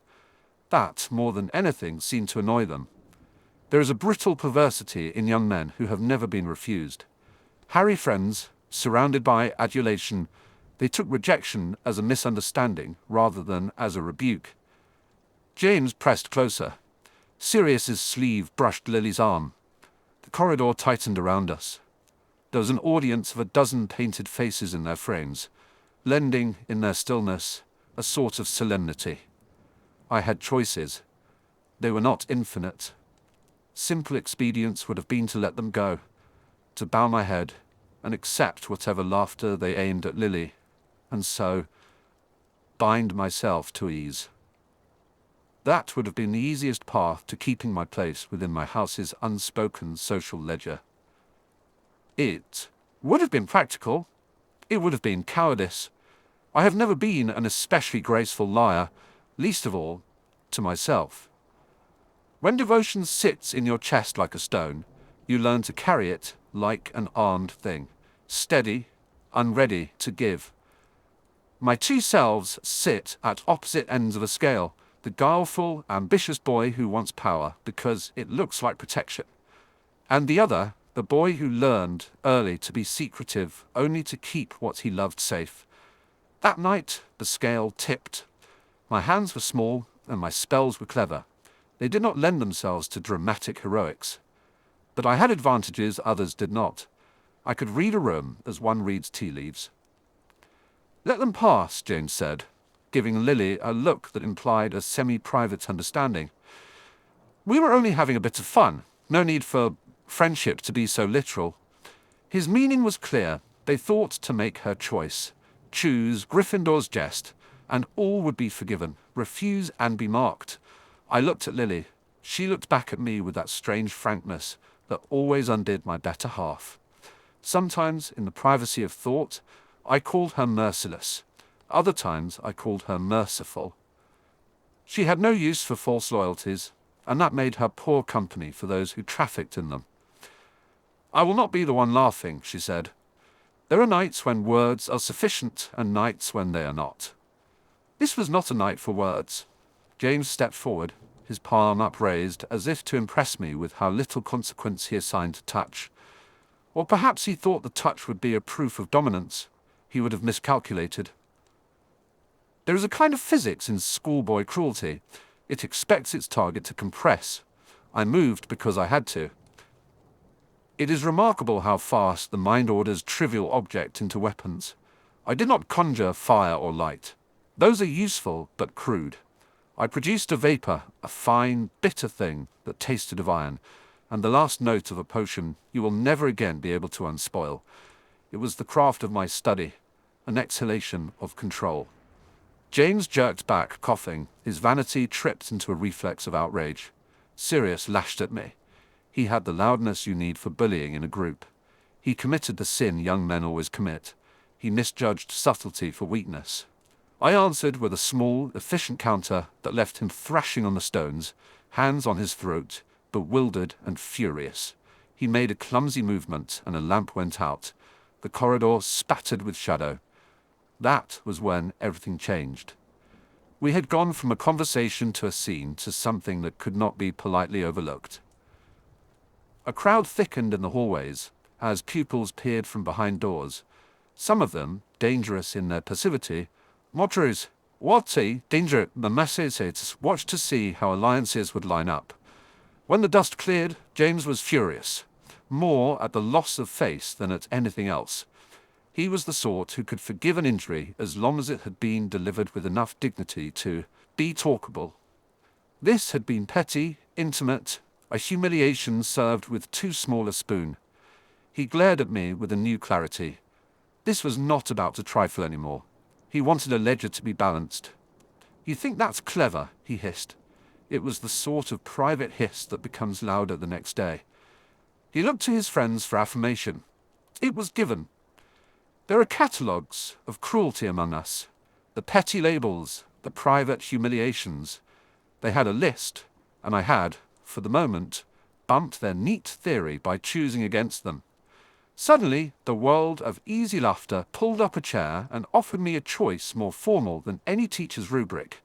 That, more than anything, seemed to annoy them. There is a brittle perversity in young men who have never been refused. Harry friends, surrounded by adulation, they took rejection as a misunderstanding rather than as a rebuke." James pressed closer. Sirius's sleeve brushed Lily's arm. The corridor tightened around us. There was an audience of a dozen painted faces in their frames, lending, in their stillness, a sort of solemnity. I had choices. They were not infinite. Simple expedience would have been to let them go, to bow my head, and accept whatever laughter they aimed at Lily, and so bind myself to ease. That would have been the easiest path to keeping my place within my house's unspoken social ledger. It would have been practical. It would have been cowardice. I have never been an especially graceful liar, least of all to myself. When devotion sits in your chest like a stone, you learn to carry it like an armed thing, steady, unready to give. My two selves sit at opposite ends of a scale, the guileful, ambitious boy who wants power because it looks like protection, and the other, the boy who learned early to be secretive only to keep what he loved safe. That night, the scale tipped. My hands were small, and my spells were clever. They did not lend themselves to dramatic heroics. But I had advantages others did not. I could read a room as one reads tea leaves. "Let them pass," James said, giving Lily a look that implied a semi-private understanding. "We were only having a bit of fun. No need for friendship to be so literal." His meaning was clear. They thought to make her choice. Choose Gryffindor's jest, and all would be forgiven. Refuse and be marked. I looked at Lily. She looked back at me with that strange frankness that always undid my better half. Sometimes, in the privacy of thought, I called her merciless. Other times, I called her merciful. She had no use for false loyalties, and that made her poor company for those who trafficked in them. "I will not be the one laughing," she said. "There are nights when words are sufficient and nights when they are not." This was not a night for words. James stepped forward, his palm upraised, as if to impress me with how little consequence he assigned to touch. Or perhaps he thought the touch would be a proof of dominance. He would have miscalculated. There is a kind of physics in schoolboy cruelty. It expects its target to compress. I moved because I had to. It is remarkable how fast the mind orders trivial object into weapons. I did not conjure fire or light. Those are useful, but crude. I produced a vapor, a fine, bitter thing that tasted of iron, and the last note of a potion you will never again be able to unspoil. It was the craft of my study, an exhalation of control. James jerked back, coughing. His vanity tripped into a reflex of outrage. Sirius lashed at me. He had the loudness you need for bullying in a group. He committed the sin young men always commit. He misjudged subtlety for weakness. I answered with a small, efficient counter that left him thrashing on the stones, hands on his throat, bewildered and furious. He made a clumsy movement, and a lamp went out. The corridor spattered with shadow. That was when everything changed. We had gone from a conversation to a scene to something that could not be politely overlooked. A crowd thickened in the hallways as pupils peered from behind doors. Some of them, dangerous in their passivity, Montrose, Watty, danger, the messages, watched to see how alliances would line up. When the dust cleared, James was furious, more at the loss of face than at anything else. He was the sort who could forgive an injury as long as it had been delivered with enough dignity to be talkable. This had been petty, intimate, a humiliation served with too small a spoon. He glared at me with a new clarity. This was not about a trifle anymore. He wanted a ledger to be balanced. "You think that's clever?" he hissed. It was the sort of private hiss that becomes louder the next day. He looked to his friends for affirmation. It was given. There are catalogues of cruelty among us, the petty labels, the private humiliations. They had a list, and I had, for the moment, bumped their neat theory by choosing against them. Suddenly, the world of easy laughter pulled up a chair and offered me a choice more formal than any teacher's rubric.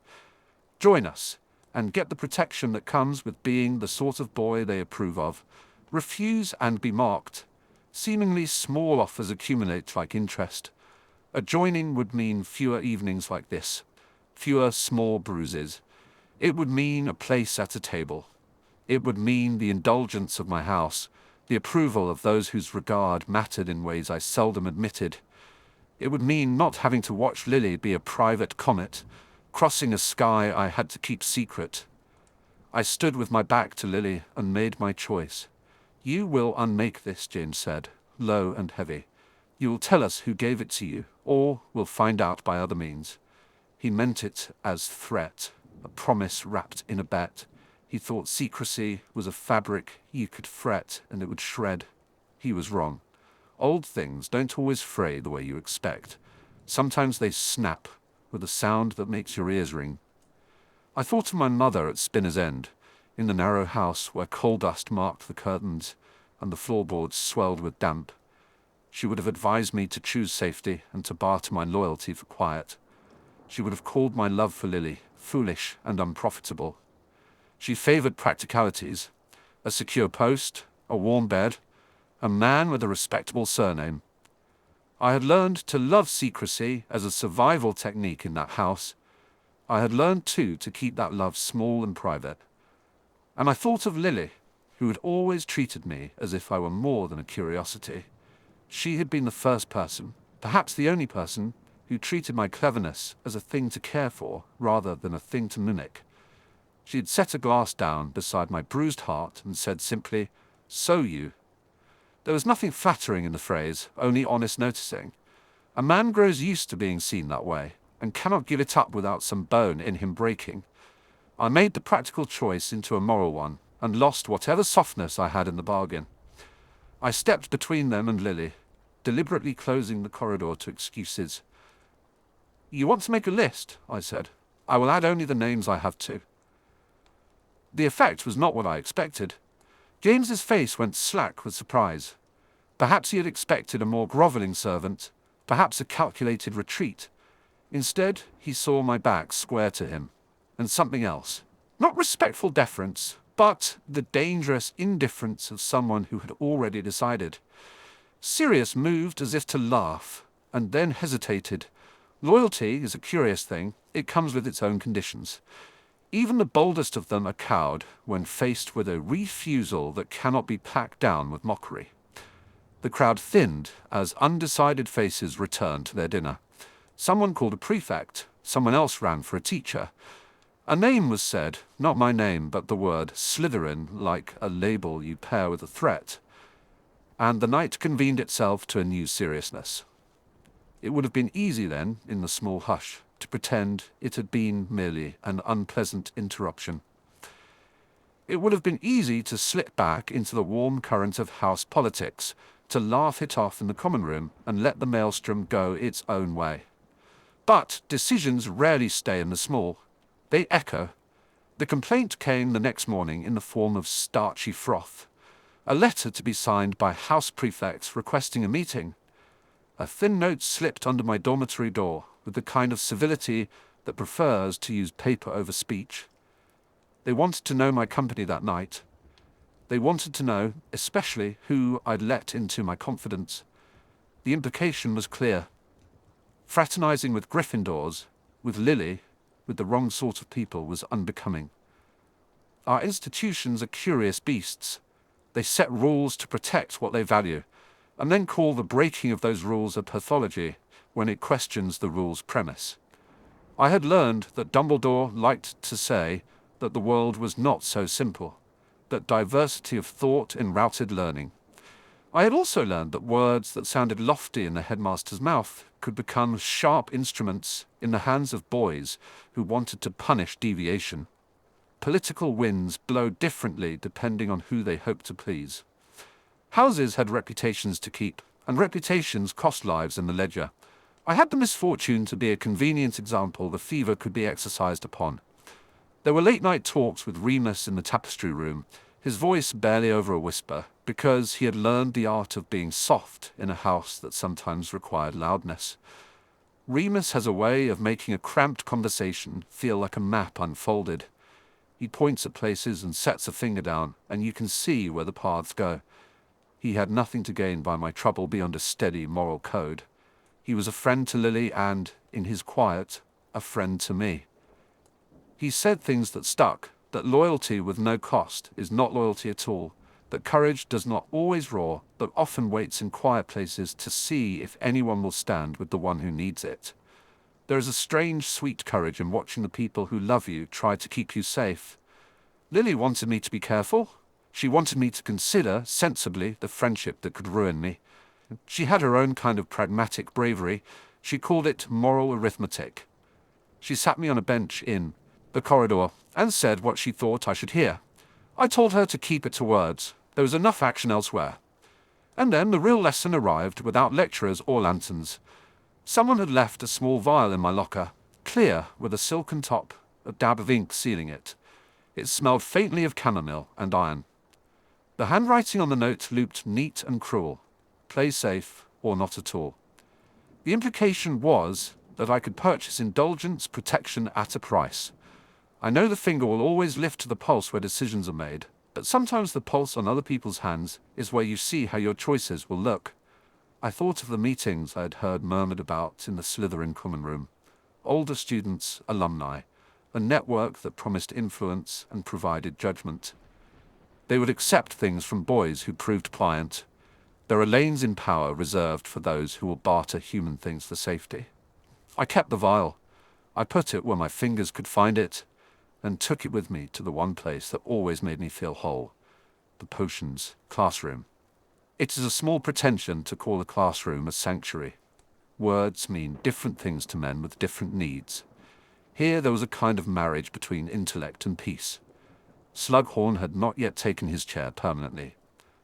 Join us, and get the protection that comes with being the sort of boy they approve of. Refuse and be marked. Seemingly small offers accumulate like interest. Adjoining would mean fewer evenings like this, fewer small bruises. It would mean a place at a table. It would mean the indulgence of my house, the approval of those whose regard mattered in ways I seldom admitted. It would mean not having to watch Lily be a private comet, crossing a sky I had to keep secret. I stood with my back to Lily and made my choice. "You will unmake this," James said, low and heavy. "You will tell us who gave it to you, or we'll find out by other means." He meant it as threat, a promise wrapped in a bet. He thought secrecy was a fabric you could fret and it would shred. He was wrong. Old things don't always fray the way you expect. Sometimes they snap with a sound that makes your ears ring. I thought of my mother at Spinner's End, in the narrow house where coal dust marked the curtains and the floorboards swelled with damp. She would have advised me to choose safety and to barter my loyalty for quiet. She would have called my love for Lily foolish and unprofitable. She favored practicalities, a secure post, a warm bed, a man with a respectable surname. I had learned to love secrecy as a survival technique in that house. I had learned, too, to keep that love small and private. And I thought of Lily, who had always treated me as if I were more than a curiosity. She had been the first person, perhaps the only person, who treated my cleverness as a thing to care for rather than a thing to mimic. She had set a glass down beside my bruised heart and said simply, "So you." There was nothing flattering in the phrase, only honest noticing. A man grows used to being seen that way, and cannot give it up without some bone in him breaking. I made the practical choice into a moral one, and lost whatever softness I had in the bargain. I stepped between them and Lily, deliberately closing the corridor to excuses. "You want to make a list?" I said. "I will add only the names I have to." The effect was not what I expected. James's face went slack with surprise. Perhaps he had expected a more grovelling servant, perhaps a calculated retreat. Instead, he saw my back square to him, and something else. Not respectful deference, but the dangerous indifference of someone who had already decided. Sirius moved as if to laugh, and then hesitated. Loyalty is a curious thing. It comes with its own conditions. Even the boldest of them are cowed when faced with a refusal that cannot be packed down with mockery. The crowd thinned as undecided faces returned to their dinner. Someone called a prefect, someone else ran for a teacher. A name was said, not my name, but the word Slytherin, like a label you pair with a threat. And the night convened itself to a new seriousness. It would have been easy then, in the small hush, to pretend it had been merely an unpleasant interruption. It would have been easy to slip back into the warm current of house politics, to laugh it off in the common room and let the maelstrom go its own way. But decisions rarely stay in the small. They echo. The complaint came the next morning in the form of starchy froth. A letter to be signed by house prefects requesting a meeting. A thin note slipped under my dormitory door with the kind of civility that prefers to use paper over speech. They wanted to know my company that night. They wanted to know, especially, who I'd let into my confidence. The implication was clear. Fraternizing with Gryffindors, with Lily, with the wrong sort of people was unbecoming. Our institutions are curious beasts. They set rules to protect what they value, and then call the breaking of those rules a pathology when it questions the rule's premise. I had learned that Dumbledore liked to say that the world was not so simple, that diversity of thought enrouted learning. I had also learned that words that sounded lofty in the headmaster's mouth could become sharp instruments in the hands of boys who wanted to punish deviation. Political winds blow differently depending on who they hope to please. Houses had reputations to keep, and reputations cost lives in the ledger. I had the misfortune to be a convenient example the fever could be exercised upon. There were late-night talks with Remus in the tapestry room, his voice barely over a whisper, because he had learned the art of being soft in a house that sometimes required loudness. Remus has a way of making a cramped conversation feel like a map unfolded. He points at places and sets a finger down, and you can see where the paths go. He had nothing to gain by my trouble beyond a steady moral code. He was a friend to Lily and, in his quiet, a friend to me. He said things that stuck, that loyalty with no cost is not loyalty at all, that courage does not always roar, but often waits in quiet places to see if anyone will stand with the one who needs it. There is a strange, sweet courage in watching the people who love you try to keep you safe. Lily wanted me to be careful. She wanted me to consider, sensibly, the friendship that could ruin me. She had her own kind of pragmatic bravery. She called it moral arithmetic. She sat me on a bench in the corridor and said what she thought I should hear. I told her to keep it to words. There was enough action elsewhere. And then the real lesson arrived without lecturers or lanterns. Someone had left a small vial in my locker, clear with a silken top, a dab of ink sealing it. It smelled faintly of chamomile and iron. The handwriting on the note looped neat and cruel. Play safe or not at all. The implication was that I could purchase indulgence protection at a price. I know the finger will always lift to the pulse where decisions are made, but sometimes the pulse on other people's hands is where you see how your choices will look. I thought of the meetings I had heard murmured about in the Slytherin common room. Older students, alumni, a network that promised influence and provided judgment. They would accept things from boys who proved pliant. There are lanes in power reserved for those who will barter human things for safety. I kept the vial. I put it where my fingers could find it, and took it with me to the one place that always made me feel whole, the potions classroom. It is a small pretension to call a classroom a sanctuary. Words mean different things to men with different needs. Here there was a kind of marriage between intellect and peace. Slughorn had not yet taken his chair permanently.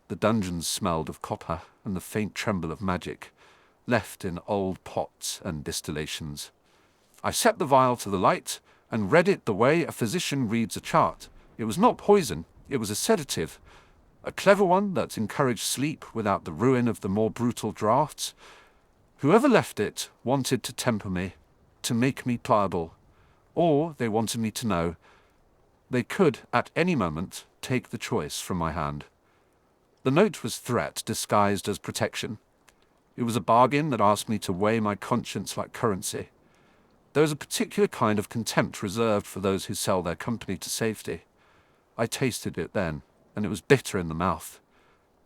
The dungeons smelled of copper and the faint tremble of magic, left in old pots and distillations. I set the vial to the light and read it the way a physician reads a chart. It was not poison, it was a sedative, a clever one that encouraged sleep without the ruin of the more brutal draughts. Whoever left it wanted to temper me, to make me pliable, or they wanted me to know they could, at any moment, take the choice from my hand. The note was threat disguised as protection. It was a bargain that asked me to weigh my conscience like currency. There is a particular kind of contempt reserved for those who sell their company to safety. I tasted it then, and it was bitter in the mouth.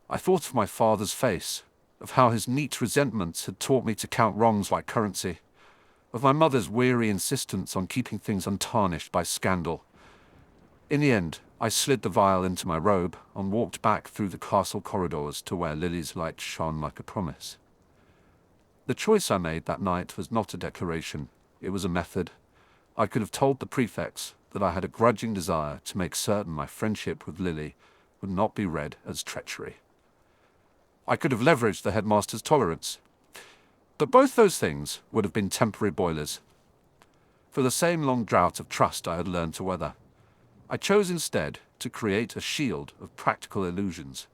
I thought of my father's face, of how his neat resentments had taught me to count wrongs like currency, of my mother's weary insistence on keeping things untarnished by scandal. In the end, I slid the vial into my robe and walked back through the castle corridors to where Lily's light shone like a promise. The choice I made that night was not a declaration, it was a method. I could have told the prefects that I had a grudging desire to make certain my friendship with Lily would not be read as treachery. I could have leveraged the headmaster's tolerance, but both those things would have been temporary boilers for the same long drought of trust I had learned to weather. I chose instead to create a shield of practical illusions.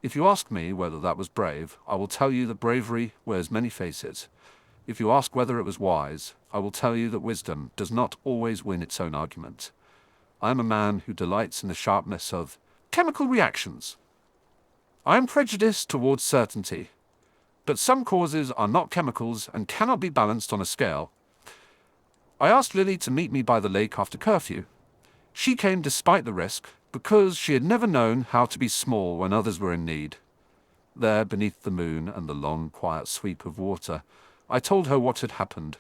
If you ask me whether that was brave, I will tell you that bravery wears many faces. If you ask whether it was wise, I will tell you that wisdom does not always win its own argument. I am a man who delights in the sharpness of chemical reactions. I am prejudiced towards certainty, but some causes are not chemicals and cannot be balanced on a scale. I asked Lily to meet me by the lake after curfew. She came despite the risk, because she had never known how to be small when others were in need. There, beneath the moon and the long, quiet sweep of water, I told her what had happened.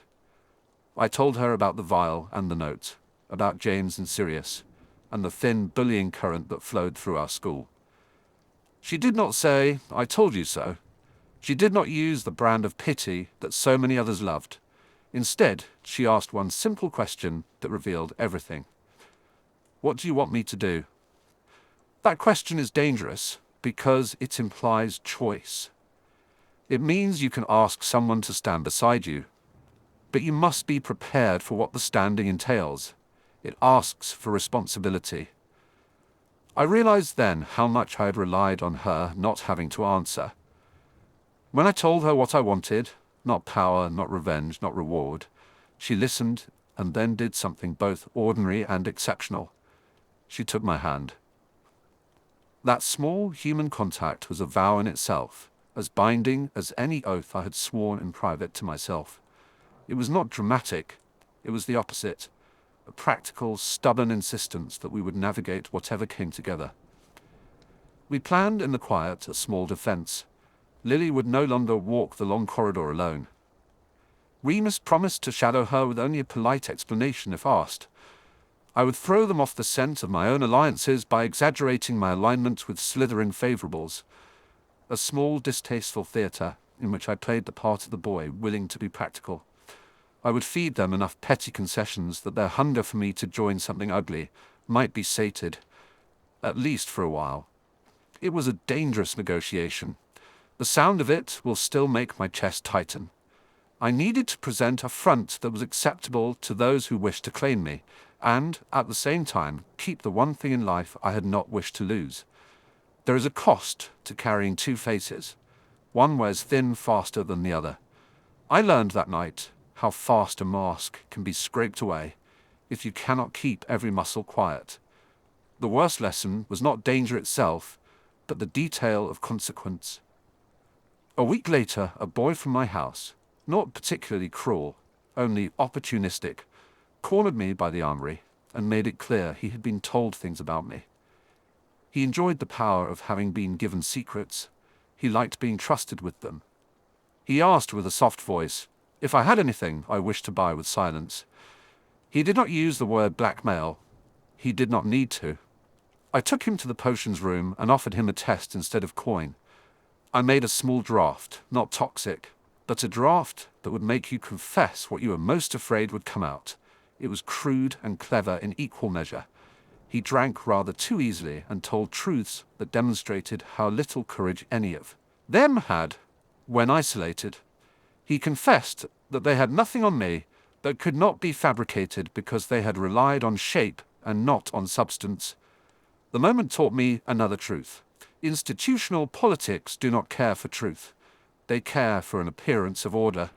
I told her about the vial and the note, about James and Sirius, and the thin, bullying current that flowed through our school. She did not say, "I told you so." She did not use the brand of pity that so many others loved. Instead, she asked one simple question that revealed everything. What do you want me to do? That question is dangerous because it implies choice. It means you can ask someone to stand beside you, but you must be prepared for what the standing entails. It asks for responsibility. I realized then how much I had relied on her not having to answer. When I told her what I wanted, not power, not revenge, not reward, she listened and then did something both ordinary and exceptional. She took my hand. That small human contact was a vow in itself, as binding as any oath I had sworn in private to myself. It was not dramatic, it was the opposite, a practical, stubborn insistence that we would navigate whatever came together. We planned in the quiet a small defense. Lily would no longer walk the long corridor alone. Remus promised to shadow her with only a polite explanation if asked. I would throw them off the scent of my own alliances by exaggerating my alignment with Slytherin favorables. A small, distasteful theatre in which I played the part of the boy willing to be practical. I would feed them enough petty concessions that their hunger for me to join something ugly might be sated, at least for a while. It was a dangerous negotiation. The sound of it will still make my chest tighten. I needed to present a front that was acceptable to those who wished to claim me, and, at the same time, keep the one thing in life I had not wished to lose. There is a cost to carrying two faces. One wears thin faster than the other. I learned that night how fast a mask can be scraped away if you cannot keep every muscle quiet. The worst lesson was not danger itself, but the detail of consequence. A week later, a boy from my house, not particularly cruel, only opportunistic, cornered me by the armory and made it clear he had been told things about me. He enjoyed the power of having been given secrets. He liked being trusted with them. He asked with a soft voice if I had anything I wished to buy with silence. He did not use the word blackmail. He did not need to. I took him to the potions room and offered him a test instead of coin. I made a small draft, not toxic, but a draft that would make you confess what you were most afraid would come out. It was crude and clever in equal measure. He drank rather too easily and told truths that demonstrated how little courage any of them had when isolated. He confessed that they had nothing on me that could not be fabricated because they had relied on shape and not on substance. The moment taught me another truth. Institutional politics do not care for truth. They care for an appearance of order.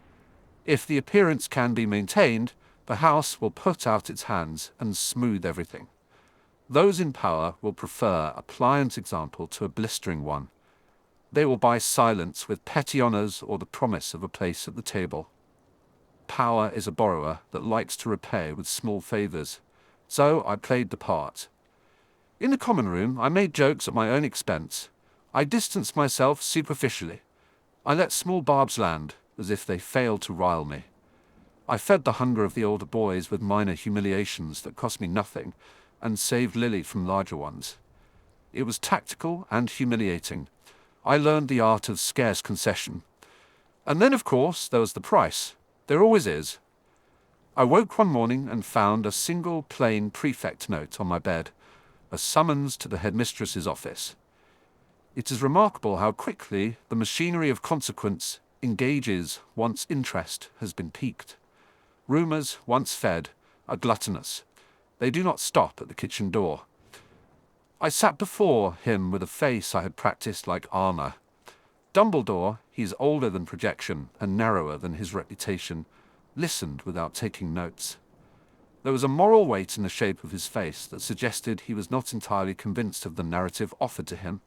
If the appearance can be maintained, the house will put out its hands and smooth everything. Those in power will prefer a pliant example to a blistering one. They will buy silence with petty honors or the promise of a place at the table. Power is a borrower that likes to repay with small favors. So I played the part. In the common room, I made jokes at my own expense. I distanced myself superficially. I let small barbs land, as if they failed to rile me. I fed the hunger of the older boys with minor humiliations that cost me nothing, and saved Lily from larger ones. It was tactical and humiliating. I learned the art of scarce concession. And then, of course, there was the price. There always is. I woke one morning and found a single plain prefect note on my bed, a summons to the headmistress's office. It is remarkable how quickly the machinery of consequence engages once interest has been piqued. Rumours, once fed, are gluttonous. They do not stop at the kitchen door. I sat before him with a face I had practiced like armour. Dumbledore, he is older than projection and narrower than his reputation, listened without taking notes. There was a moral weight in the shape of his face that suggested he was not entirely convinced of the narrative offered to him.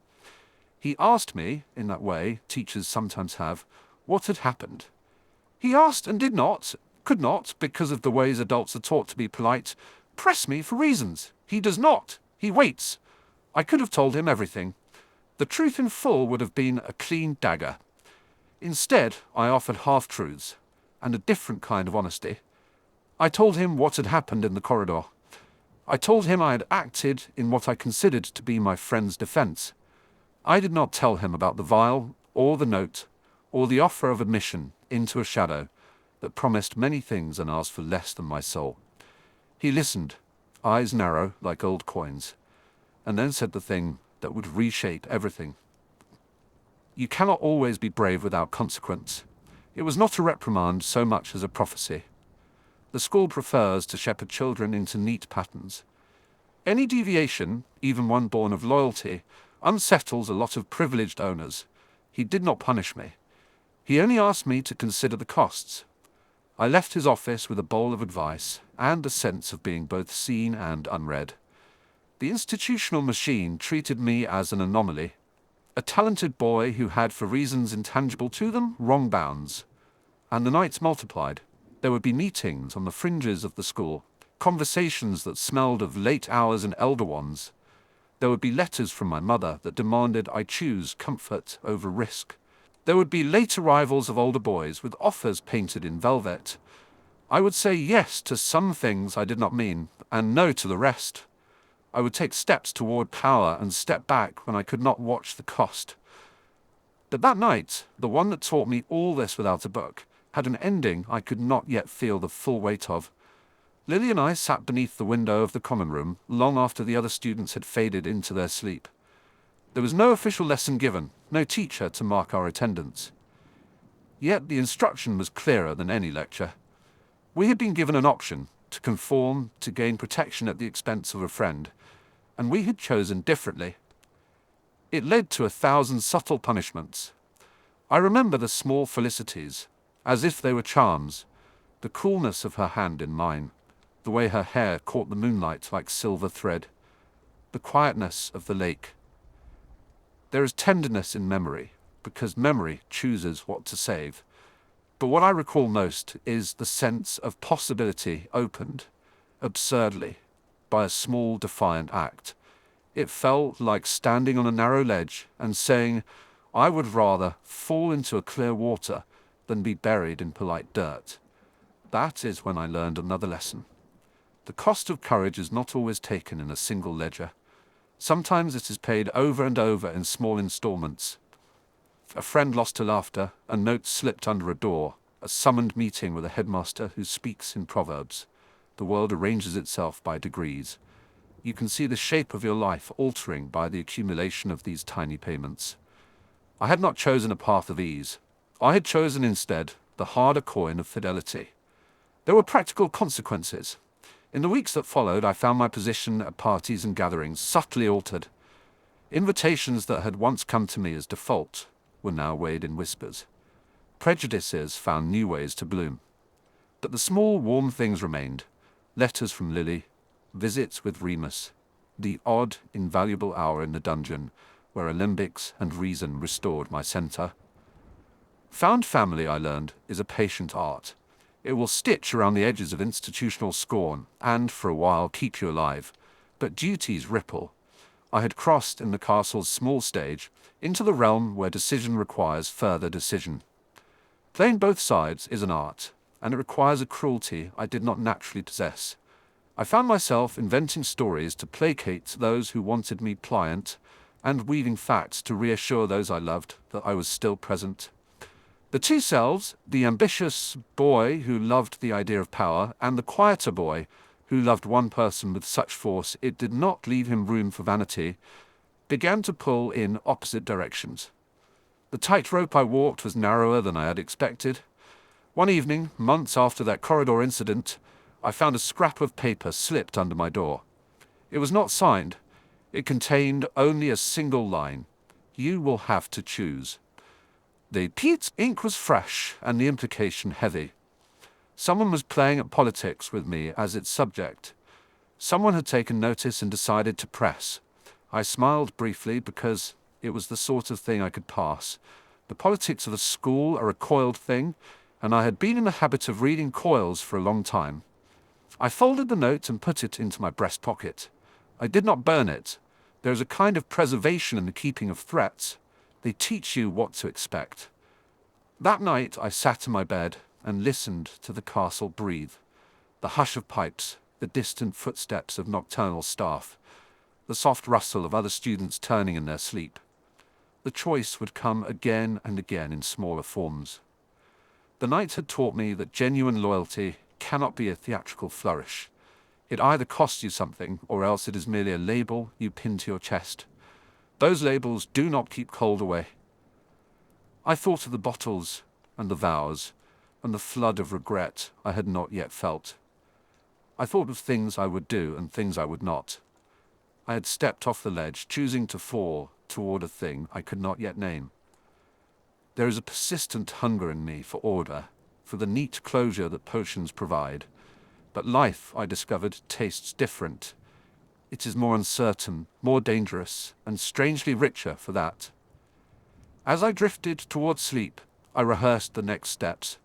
He asked me, in that way teachers sometimes have, what had happened. He asked and did not, could not, because of the ways adults are taught to be polite, press me for reasons. He does not. He waits. I could have told him everything. The truth in full would have been a clean dagger. Instead, I offered half-truths, and a different kind of honesty. I told him what had happened in the corridor. I told him I had acted in what I considered to be my friend's defense. I did not tell him about the vial, or the note, or the offer of admission into a shadow that promised many things and asked for less than my soul. He listened, eyes narrow like old coins, and then said the thing that would reshape everything. You cannot always be brave without consequence. It was not a reprimand so much as a prophecy. The school prefers to shepherd children into neat patterns. Any deviation, even one born of loyalty, unsettles a lot of privileged owners. He did not punish me. He only asked me to consider the costs. I left his office with a bowl of advice and a sense of being both seen and unread. The institutional machine treated me as an anomaly, a talented boy who had, for reasons intangible to them, wrong bounds. And the nights multiplied. There would be meetings on the fringes of the school, conversations that smelled of late hours and elder ones. There would be letters from my mother that demanded I choose comfort over risk. There would be late arrivals of older boys with offers painted in velvet. I would say yes to some things I did not mean, and no to the rest. I would take steps toward power and step back when I could not watch the cost. But that night, the one that taught me all this without a book, had an ending I could not yet feel the full weight of. Lily and I sat beneath the window of the common room long after the other students had faded into their sleep. There was no official lesson given, no teacher to mark our attendance. Yet the instruction was clearer than any lecture. We had been given an option to conform, to gain protection at the expense of a friend, and we had chosen differently. It led to 1,000 subtle punishments. I remember the small felicities, as if they were charms, the coolness of her hand in mine, the way her hair caught the moonlight like silver thread, the quietness of the lake. There is tenderness in memory, because memory chooses what to save. But what I recall most is the sense of possibility opened, absurdly, by a small defiant act. It felt like standing on a narrow ledge and saying, I would rather fall into a clear water than be buried in polite dirt. That is when I learned another lesson. The cost of courage is not always taken in a single ledger. Sometimes it is paid over and over in small installments. A friend lost to laughter, a note slipped under a door, a summoned meeting with a headmaster who speaks in proverbs. The world arranges itself by degrees. You can see the shape of your life altering by the accumulation of these tiny payments. I had not chosen a path of ease. I had chosen instead the harder coin of fidelity. There were practical consequences. In the weeks that followed, I found my position at parties and gatherings subtly altered. Invitations that had once come to me as default were now weighed in whispers. Prejudices found new ways to bloom. But the small, warm things remained. Letters from Lily, visits with Remus, the odd, invaluable hour in the dungeon where alembics and reason restored my center. Found family, I learned, is a patient art. It will stitch around the edges of institutional scorn and, for a while, keep you alive. But duties ripple. I had crossed in the castle's small stage into the realm where decision requires further decision. Playing both sides is an art, and it requires a cruelty I did not naturally possess. I found myself inventing stories to placate those who wanted me pliant, and weaving facts to reassure those I loved that I was still present. The two selves, the ambitious boy who loved the idea of power, and the quieter boy who loved one person with such force it did not leave him room for vanity, began to pull in opposite directions. The tightrope I walked was narrower than I had expected. One evening, months after that corridor incident, I found a scrap of paper slipped under my door. It was not signed. It contained only a single line. "You will have to choose." The peat ink was fresh and the implication heavy. Someone was playing at politics with me as its subject. Someone had taken notice and decided to press. I smiled briefly because it was the sort of thing I could pass. The politics of a school are a coiled thing, and I had been in the habit of reading coils for a long time. I folded the note and put it into my breast pocket. I did not burn it. There is a kind of preservation in the keeping of threats. They teach you what to expect. That night I sat in my bed and listened to the castle breathe. The hush of pipes, the distant footsteps of nocturnal staff, the soft rustle of other students turning in their sleep. The choice would come again and again in smaller forms. The night had taught me that genuine loyalty cannot be a theatrical flourish. It either costs you something, or else it is merely a label you pin to your chest. Those labels do not keep cold away. I thought of the bottles, and the vows, and the flood of regret I had not yet felt. I thought of things I would do and things I would not. I had stepped off the ledge, choosing to fall toward a thing I could not yet name. There is a persistent hunger in me for order, for the neat closure that potions provide. But life, I discovered, tastes different. It is more uncertain, more dangerous, and strangely richer for that. As I drifted towards sleep, I rehearsed the next steps.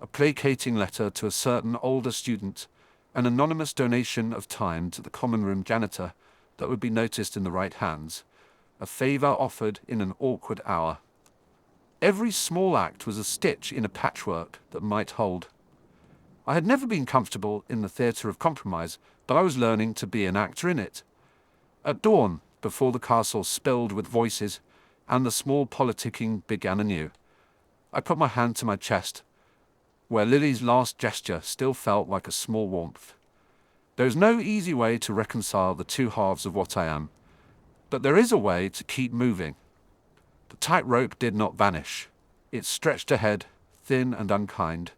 A placating letter to a certain older student, an anonymous donation of time to the common room janitor that would be noticed in the right hands, a favor offered in an awkward hour. Every small act was a stitch in a patchwork that might hold. I had never been comfortable in the theatre of compromise, but I was learning to be an actor in it. At dawn, before the castle spilled with voices, and the small politicking began anew, I put my hand to my chest, where Lily's last gesture still felt like a small warmth. There is no easy way to reconcile the two halves of what I am, but there is a way to keep moving. The tightrope did not vanish. It stretched ahead, thin and unkind,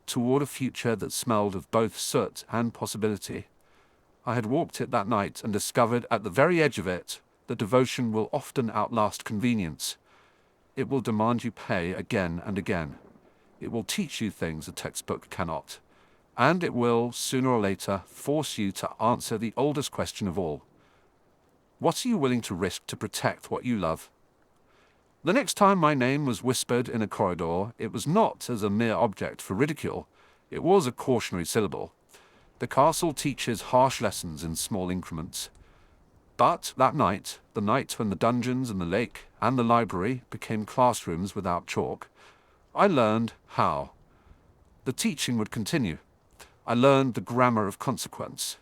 toward a future that smelled of both soot and possibility. I had walked it that night and discovered at the very edge of it that devotion will often outlast convenience. It will demand you pay again and again. It will teach you things a textbook cannot. And it will, sooner or later, force you to answer the oldest question of all. What are you willing to risk to protect what you love? The next time my name was whispered in a corridor, it was not as a mere object for ridicule. It was a cautionary syllable. The castle teaches harsh lessons in small increments. But that night, the night when the dungeons and the lake and the library became classrooms without chalk, I learned how. The teaching would continue. I learned the grammar of consequence.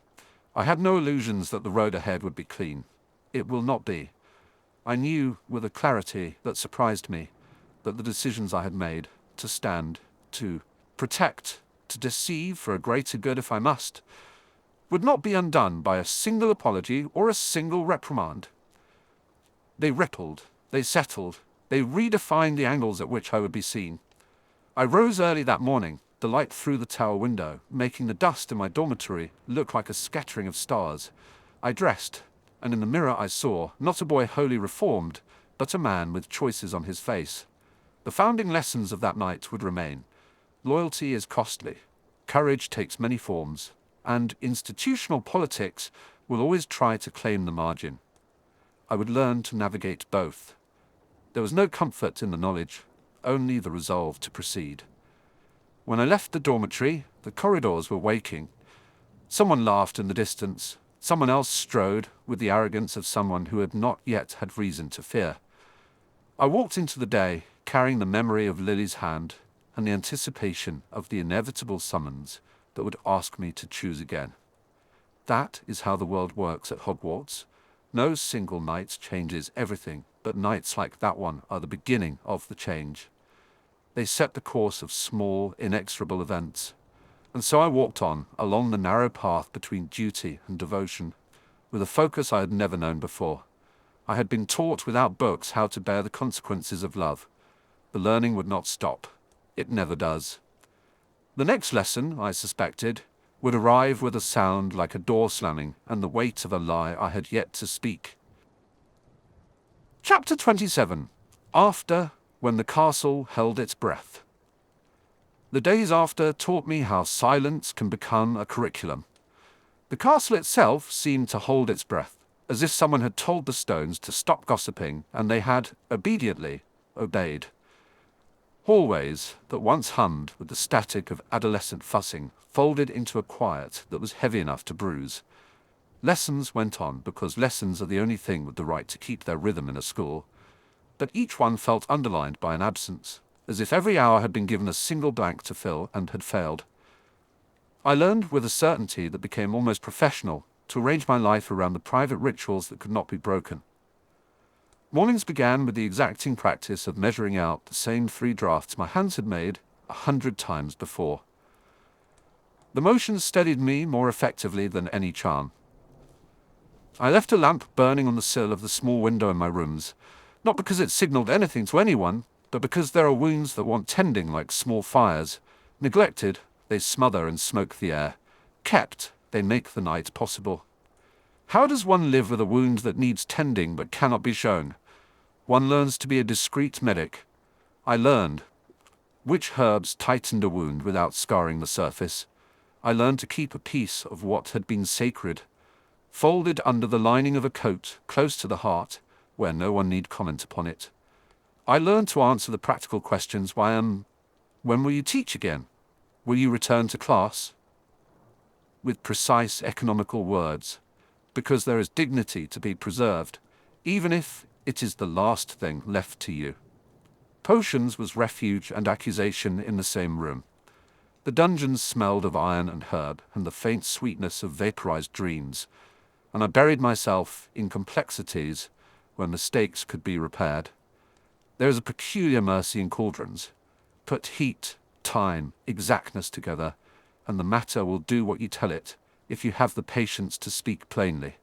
I had no illusions that the road ahead would be clean. It will not be. I knew with a clarity that surprised me that the decisions I had made, to stand, to protect, to deceive for a greater good if I must, would not be undone by a single apology or a single reprimand. They rippled, they settled, they redefined the angles at which I would be seen. I rose early that morning, the light through the tower window, making the dust in my dormitory look like a scattering of stars. I dressed, and in the mirror I saw, not a boy wholly reformed, but a man with choices on his face. The founding lessons of that night would remain. Loyalty is costly. Courage takes many forms, and institutional politics will always try to claim the margin. I would learn to navigate both. There was no comfort in the knowledge, only the resolve to proceed. When I left the dormitory, the corridors were waking. Someone laughed in the distance. Someone else strode with the arrogance of someone who had not yet had reason to fear. I walked into the day, carrying the memory of Lily's hand and the anticipation of the inevitable summons that would ask me to choose again. That is how the world works at Hogwarts. No single night changes everything, but nights like that one are the beginning of the change. They set the course of small, inexorable events. And so I walked on, along the narrow path between duty and devotion, with a focus I had never known before. I had been taught without books how to bear the consequences of love. The learning would not stop. It never does. The next lesson, I suspected, would arrive with a sound like a door slamming and the weight of a lie I had yet to speak. Chapter 27. After, when the castle held its breath. The days after taught me how silence can become a curriculum. The castle itself seemed to hold its breath, as if someone had told the stones to stop gossiping, and they had, obediently, obeyed. Hallways that once hummed with the static of adolescent fussing folded into a quiet that was heavy enough to bruise. Lessons went on because lessons are the only thing with the right to keep their rhythm in a school, but each one felt underlined by an absence, as if every hour had been given a single blank to fill and had failed. I learned with a certainty that became almost professional to arrange my life around the private rituals that could not be broken. Mornings began with the exacting practice of measuring out the same 3 drafts my hands had made 100 times before. The motion steadied me more effectively than any charm. I left a lamp burning on the sill of the small window in my rooms, not because it signaled anything to anyone, but because there are wounds that want tending like small fires. Neglected, they smother and smoke the air. Kept, they make the night possible. How does one live with a wound that needs tending but cannot be shown? One learns to be a discreet medic. I learned which herbs tightened a wound without scarring the surface. I learned to keep a piece of what had been sacred, folded under the lining of a coat, close to the heart, where no one need comment upon it. I learned to answer the practical questions. When will you teach again? Will you return to class? With precise economical words, because there is dignity to be preserved, even if it is the last thing left to you. Potions was refuge and accusation in the same room. The dungeons smelled of iron and herb and the faint sweetness of vaporized dreams, and I buried myself in complexities where mistakes could be repaired. There is a peculiar mercy in cauldrons. Put heat, time, exactness together, and the matter will do what you tell it, if you have the patience to speak plainly.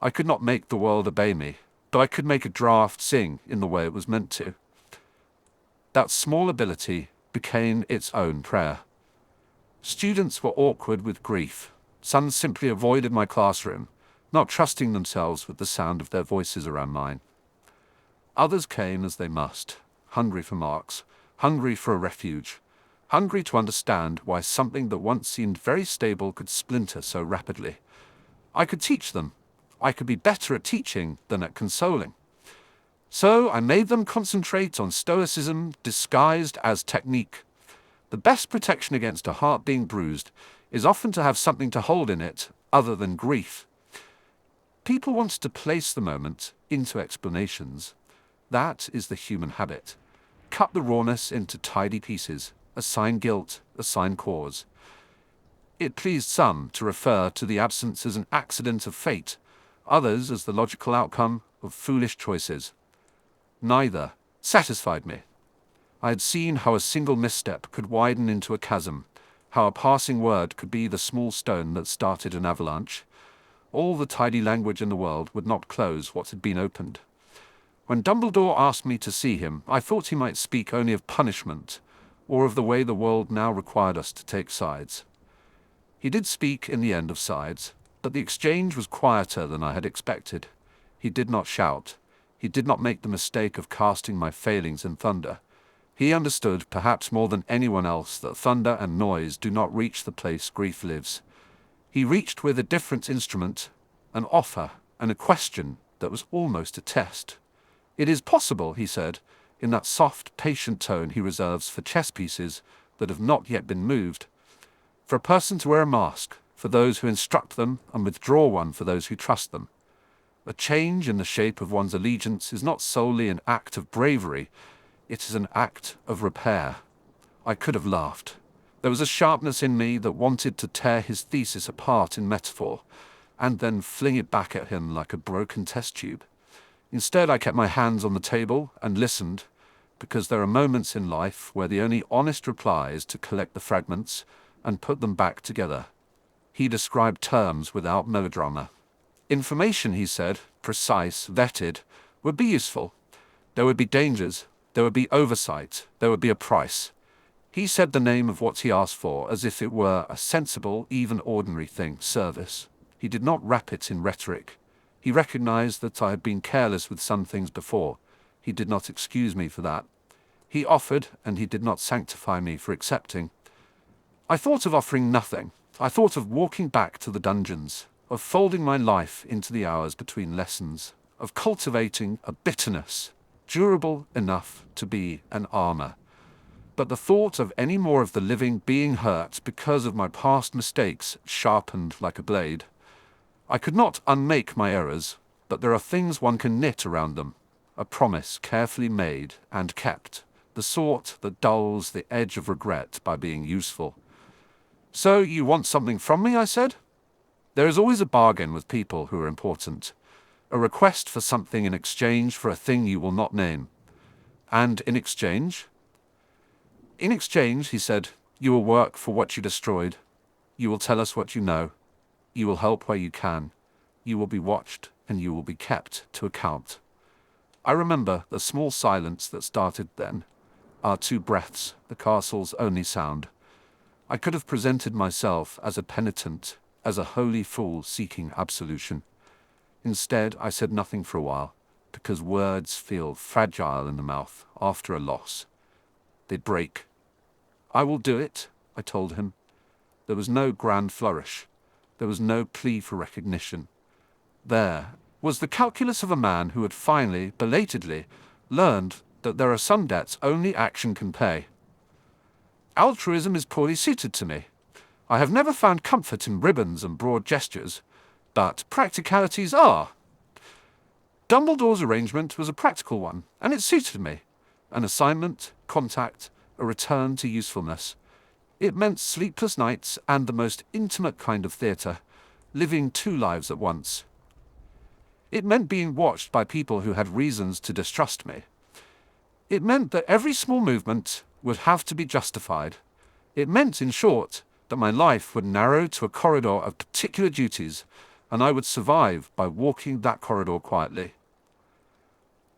I could not make the world obey me, but I could make a draught sing in the way it was meant to. That small ability became its own prayer. Students were awkward with grief. Some simply avoided my classroom, not trusting themselves with the sound of their voices around mine. Others came as they must, hungry for marks, hungry for a refuge, hungry to understand why something that once seemed very stable could splinter so rapidly. I could teach them. I could be better at teaching than at consoling. So I made them concentrate on stoicism disguised as technique. The best protection against a heart being bruised is often to have something to hold in it other than grief. People want to place the moment into explanations. That is the human habit. Cut the rawness into tidy pieces, assign guilt, assign cause. It pleased some to refer to the absence as an accident of fate, others as the logical outcome of foolish choices. Neither satisfied me. I had seen how a single misstep could widen into a chasm, how a passing word could be the small stone that started an avalanche. All the tidy language in the world would not close what had been opened. When Dumbledore asked me to see him, I thought he might speak only of punishment, or of the way the world now required us to take sides. He did speak in the end of sides, but the exchange was quieter than I had expected. He did not shout. He did not make the mistake of casting my failings in thunder. He understood, perhaps more than anyone else, that thunder and noise do not reach the place grief lives. He reached with a different instrument, an offer, and a question that was almost a test. "It is possible," he said, in that soft, patient tone he reserves for chess pieces that have not yet been moved, "for a person to wear a mask, for those who instruct them and withdraw one for those who trust them. A change in the shape of one's allegiance is not solely an act of bravery, it is an act of repair. I could have laughed. There was a sharpness in me that wanted to tear his thesis apart in metaphor, and then fling it back at him like a broken test tube. Instead, I kept my hands on the table and listened, because there are moments in life where the only honest reply is to collect the fragments and put them back together. He described terms without melodrama. Information, he said, precise, vetted, would be useful. There would be dangers, there would be oversight, there would be a price. He said the name of what he asked for as if it were a sensible, even ordinary thing, service. He did not wrap it in rhetoric. He recognized that I had been careless with some things before. He did not excuse me for that. He offered, and he did not sanctify me for accepting. I thought of offering nothing. I thought of walking back to the dungeons, of folding my life into the hours between lessons, of cultivating a bitterness, durable enough to be an armor. But the thought of any more of the living being hurt because of my past mistakes sharpened like a blade. I could not unmake my errors, but there are things one can knit around them. A promise carefully made and kept, the sort that dulls the edge of regret by being useful. "So you want something from me?" I said. There is always a bargain with people who are important. A request for something in exchange for a thing you will not name. And in exchange? In exchange, he said, you will work for what you destroyed. You will tell us what you know. You will help where you can. You will be watched, and you will be kept to account. I remember the small silence that started then. Our 2 breaths, the castle's only sound. I could have presented myself as a penitent, as a holy fool seeking absolution. Instead, I said nothing for a while, because words feel fragile in the mouth after a loss. They break. "I will do it," I told him. There was no grand flourish. There was no plea for recognition. There was the calculus of a man who had finally, belatedly, learned that there are some debts only action can pay. Altruism is poorly suited to me. I have never found comfort in ribbons and broad gestures, but practicalities are. Dumbledore's arrangement was a practical one, and it suited me. An assignment, contact, a return to usefulness. It meant sleepless nights and the most intimate kind of theatre, living 2 lives at once. It meant being watched by people who had reasons to distrust me. It meant that every small movement would have to be justified. It meant, in short, that my life would narrow to a corridor of particular duties, and I would survive by walking that corridor quietly.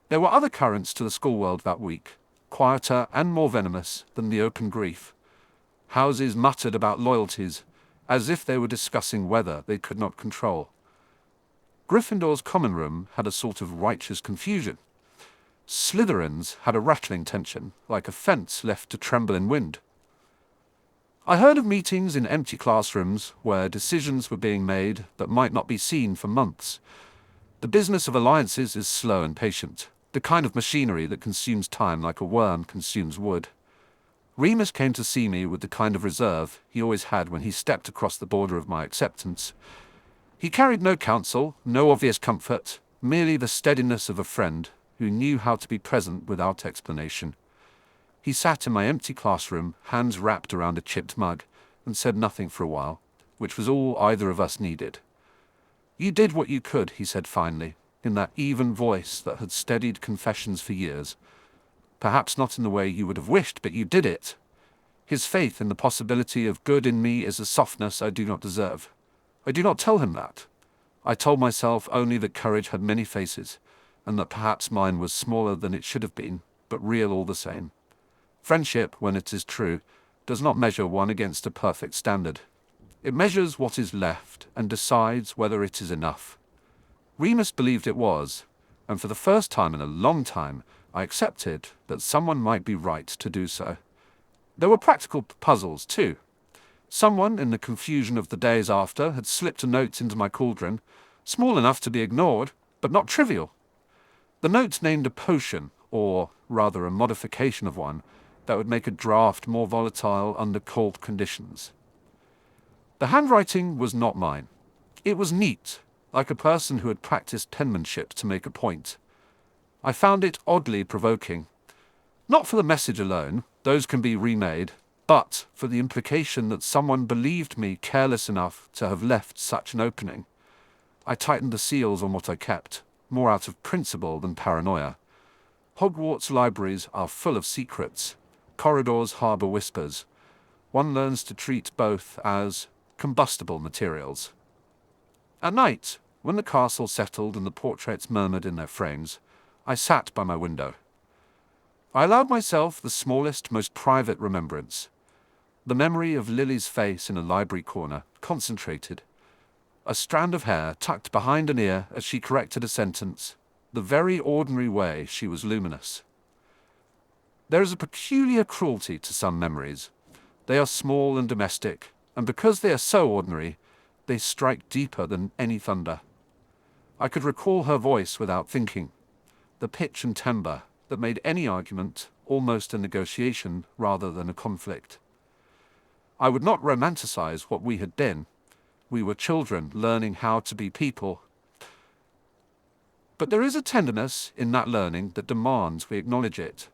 There were other currents to the school world that week, quieter and more venomous than the open grief. Houses muttered about loyalties, as if they were discussing weather they could not control. Gryffindor's common room had a sort of righteous confusion. Slytherin's had a rattling tension, like a fence left to tremble in wind. I heard of meetings in empty classrooms where decisions were being made that might not be seen for months. The business of alliances is slow and patient, the kind of machinery that consumes time like a worm consumes wood. Remus came to see me with the kind of reserve he always had when he stepped across the border of my acceptance. He carried no counsel, no obvious comfort, merely the steadiness of a friend who knew how to be present without explanation. He sat in my empty classroom, hands wrapped around a chipped mug, and said nothing for a while, which was all either of us needed. "You did what you could," he said finally, in that even voice that had steadied confessions for years. "Perhaps not in the way you would have wished, but you did it." His faith in the possibility of good in me is a softness I do not deserve. I do not tell him that. I told myself only that courage had many faces, and that perhaps mine was smaller than it should have been, but real all the same. Friendship, when it is true, does not measure one against a perfect standard. It measures what is left and decides whether it is enough. Remus believed it was, and for the first time in a long time, I accepted that someone might be right to do so. There were practical puzzles, too. Someone, in the confusion of the days after, had slipped a note into my cauldron, small enough to be ignored, but not trivial. The note named a potion, or rather a modification of one, that would make a draught more volatile under cold conditions. The handwriting was not mine. It was neat, like a person who had practiced penmanship to make a point. I found it oddly provoking. Not for the message alone, those can be remade, but for the implication that someone believed me careless enough to have left such an opening. I tightened the seals on what I kept, more out of principle than paranoia. Hogwarts libraries are full of secrets. Corridors harbor whispers. One learns to treat both as combustible materials. At night, when the castle settled and the portraits murmured in their frames, I sat by my window. I allowed myself the smallest, most private remembrance. The memory of Lily's face in a library corner, concentrated. A strand of hair tucked behind an ear as she corrected a sentence. The very ordinary way she was luminous. There is a peculiar cruelty to some memories. They are small and domestic, and because they are so ordinary, they strike deeper than any thunder. I could recall her voice without thinking, the pitch and timbre that made any argument almost a negotiation rather than a conflict. I would not romanticize what we had been. We were children learning how to be people. But there is a tenderness in that learning that demands we acknowledge it.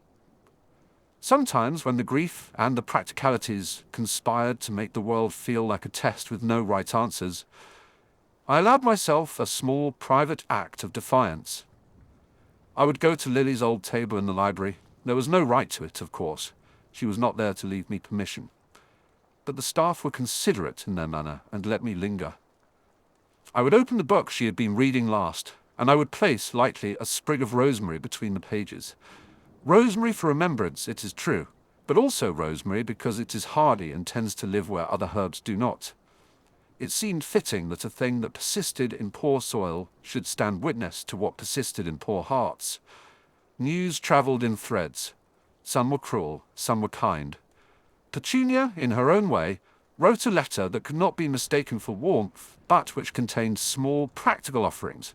Sometimes, when the grief and the practicalities conspired to make the world feel like a test with no right answers, I allowed myself a small private act of defiance. I would go to Lily's old table in the library. There was no right to it, of course. She was not there to leave me permission. But the staff were considerate in their manner and let me linger. I would open the book she had been reading last, and I would place lightly a sprig of rosemary between the pages. Rosemary for remembrance, it is true, but also rosemary because it is hardy and tends to live where other herbs do not. It seemed fitting that a thing that persisted in poor soil should stand witness to what persisted in poor hearts. News travelled in threads. Some were cruel, some were kind. Petunia, in her own way, wrote a letter that could not be mistaken for warmth, but which contained small practical offerings,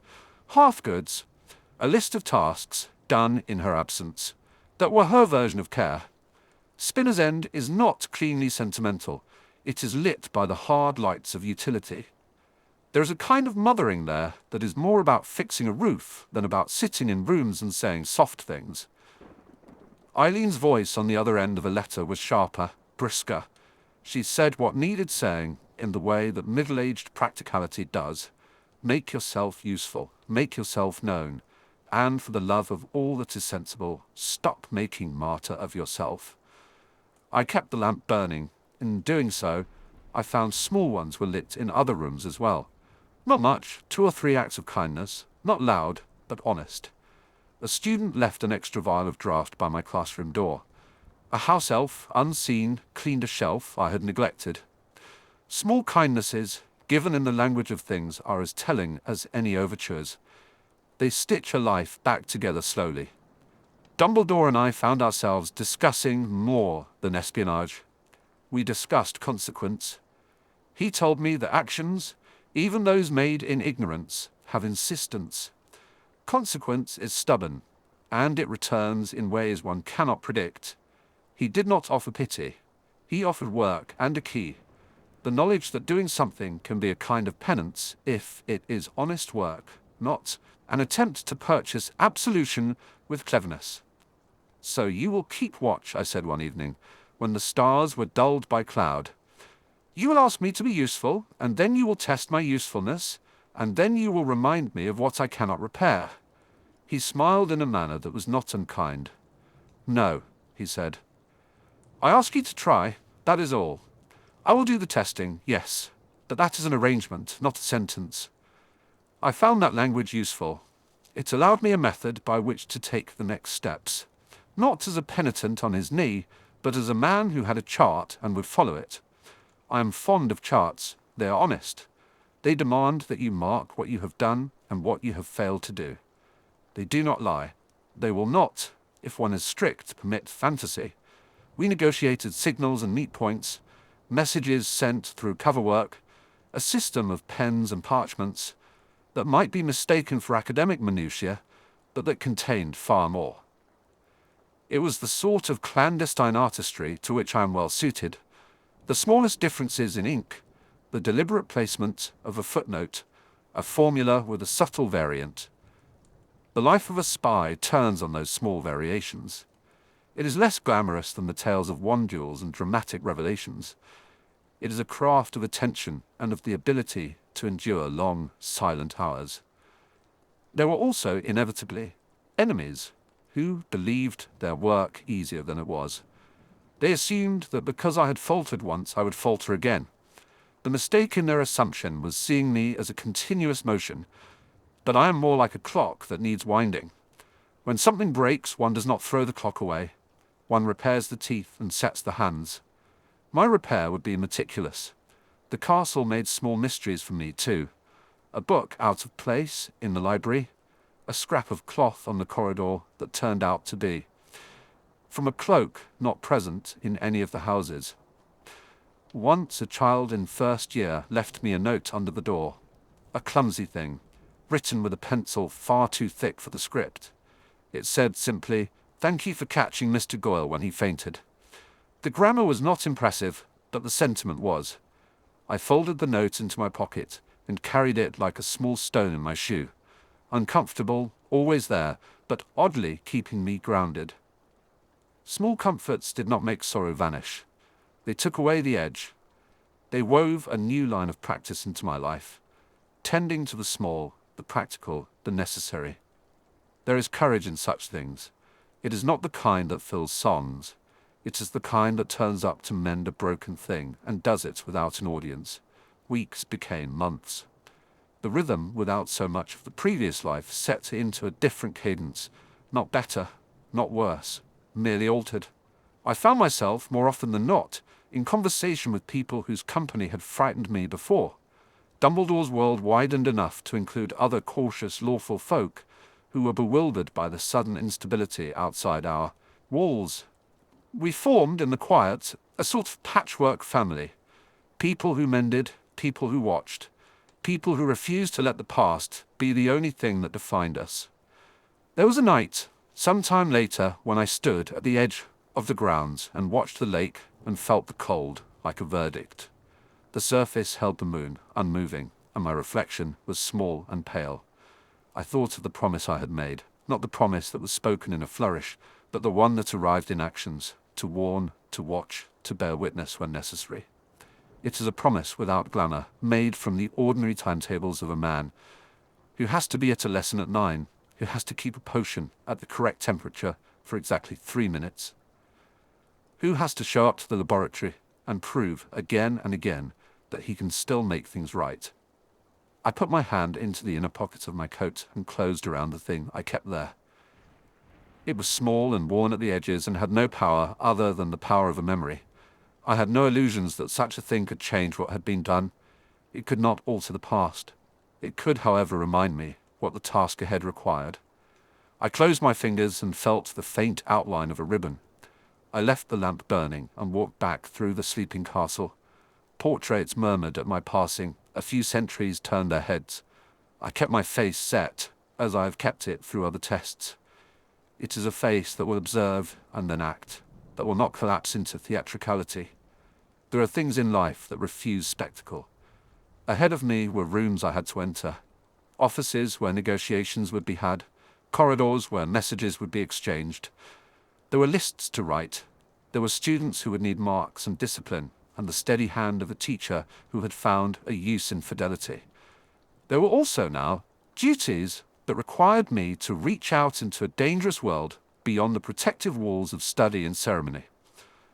half-goods, a list of tasks, done in her absence, that were her version of care. Spinner's End is not cleanly sentimental. It is lit by the hard lights of utility. There is a kind of mothering there that is more about fixing a roof than about sitting in rooms and saying soft things. Eileen's voice on the other end of a letter was sharper, brisker. She said what needed saying in the way that middle-aged practicality does. Make yourself useful, make yourself known, and for the love of all that is sensible, stop making martyr of yourself. I kept the lamp burning. In doing so, I found small ones were lit in other rooms as well. Not much, 2 or 3 acts of kindness, not loud, but honest. A student left an extra vial of draught by my classroom door. A house elf, unseen, cleaned a shelf I had neglected. Small kindnesses, given in the language of things, are as telling as any overtures. They stitch a life back together slowly. Dumbledore and I found ourselves discussing more than espionage. We discussed consequence. He told me that actions, even those made in ignorance, have insistence. Consequence is stubborn, and it returns in ways one cannot predict. He did not offer pity. He offered work and a key. The knowledge that doing something can be a kind of penance if it is honest work, not an attempt to purchase absolution with cleverness. So you will keep watch, I said one evening, when the stars were dulled by cloud. You will ask me to be useful, and then you will test my usefulness, and then you will remind me of what I cannot repair. He smiled in a manner that was not unkind. No, he said. I ask you to try, that is all. I will do the testing, yes, but that is an arrangement, not a sentence. I found that language useful. It allowed me a method by which to take the next steps, not as a penitent on his knee, but as a man who had a chart and would follow it. I am fond of charts. They are honest. They demand that you mark what you have done and what you have failed to do. They do not lie. They will not, if one is strict, permit fantasy. We negotiated signals and meet points, messages sent through cover work, a system of pens and parchments that might be mistaken for academic minutiae, but that contained far more. It was the sort of clandestine artistry to which I am well suited. The smallest differences in ink, the deliberate placement of a footnote, a formula with a subtle variant. The life of a spy turns on those small variations. It is less glamorous than the tales of wand duels and dramatic revelations. It is a craft of attention and of the ability to endure long, silent hours. There were also, inevitably, enemies who believed their work easier than it was. They assumed that because I had faltered once, I would falter again. The mistake in their assumption was seeing me as a continuous motion, but I am more like a clock that needs winding. When something breaks, one does not throw the clock away. One repairs the teeth and sets the hands. My repair would be meticulous. The castle made small mysteries for me, too. A book out of place in the library, a scrap of cloth on the corridor that turned out to be from a cloak not present in any of the houses. Once a child in first year left me a note under the door, a clumsy thing, written with a pencil far too thick for the script. It said simply, "Thank you for catching Mr. Goyle when he fainted." The grammar was not impressive, but the sentiment was. I folded the note into my pocket and carried it like a small stone in my shoe. Uncomfortable, always there, but oddly keeping me grounded. Small comforts did not make sorrow vanish. They took away the edge. They wove a new line of practice into my life, tending to the small, the practical, the necessary. There is courage in such things. It is not the kind that fills songs. It is the kind that turns up to mend a broken thing and does it without an audience. Weeks became months. The rhythm, without so much of the previous life, set into a different cadence, not better, not worse, merely altered. I found myself, more often than not, in conversation with people whose company had frightened me before. Dumbledore's world widened enough to include other cautious, lawful folk who were bewildered by the sudden instability outside our walls. We formed, in the quiet, a sort of patchwork family. People who mended, people who watched, people who refused to let the past be the only thing that defined us. There was a night, some time later, when I stood at the edge of the grounds and watched the lake and felt the cold like a verdict. The surface held the moon, unmoving, and my reflection was small and pale. I thought of the promise I had made, not the promise that was spoken in a flourish, but the one that arrived in actions, to warn, to watch, to bear witness when necessary. It is a promise without glamour, made from the ordinary timetables of a man who has to be at a lesson at 9, who has to keep a potion at the correct temperature for exactly 3 minutes, who has to show up to the laboratory and prove again and again that he can still make things right. I put my hand into the inner pocket of my coat and closed around the thing I kept there. It was small and worn at the edges and had no power other than the power of a memory. I had no illusions that such a thing could change what had been done. It could not alter the past. It could, however, remind me what the task ahead required. I closed my fingers and felt the faint outline of a ribbon. I left the lamp burning and walked back through the sleeping castle. Portraits murmured at my passing. A few sentries turned their heads. I kept my face set, as I have kept it through other tests. It is a face that will observe and then act, that will not collapse into theatricality. There are things in life that refuse spectacle. Ahead of me were rooms I had to enter, offices where negotiations would be had, corridors where messages would be exchanged. There were lists to write. There were students who would need marks and discipline, and the steady hand of a teacher who had found a use in fidelity. There were also now duties that required me to reach out into a dangerous world beyond the protective walls of study and ceremony.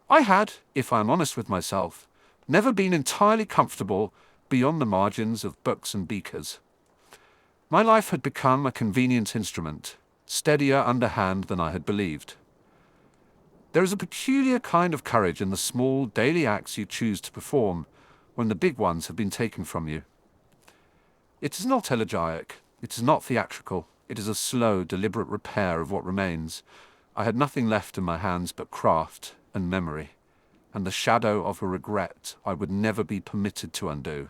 I had, if I am honest with myself, never been entirely comfortable beyond the margins of books and beakers. My life had become a convenient instrument, steadier underhand than I had believed. There is a peculiar kind of courage in the small, daily acts you choose to perform when the big ones have been taken from you. It is not elegiac, it is not theatrical, it is a slow, deliberate repair of what remains. I had nothing left in my hands but craft and memory, and the shadow of a regret I would never be permitted to undo.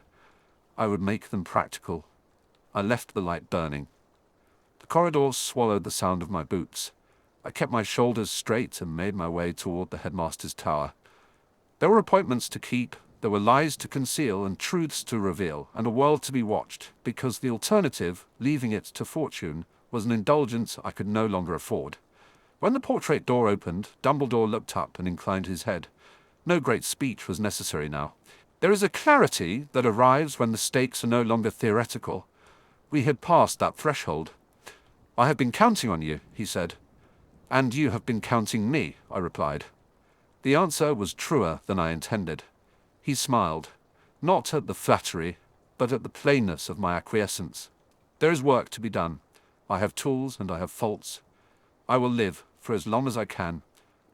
I would make them practical. I left the light burning. The corridors swallowed the sound of my boots. I kept my shoulders straight and made my way toward the headmaster's tower. There were appointments to keep, There were lies to conceal and truths to reveal, and a world to be watched, because the alternative, leaving it to fortune, was an indulgence I could no longer afford. When the portrait door opened, Dumbledore looked up and inclined his head. No great speech was necessary now. There is a clarity that arrives when the stakes are no longer theoretical. We had passed that threshold. "I have been counting on you," he said. "And you have been counting me," I replied. The answer was truer than I intended. He smiled, not at the flattery, but at the plainness of my acquiescence. "There is work to be done. I have tools and I have faults. I will live, for as long as I can,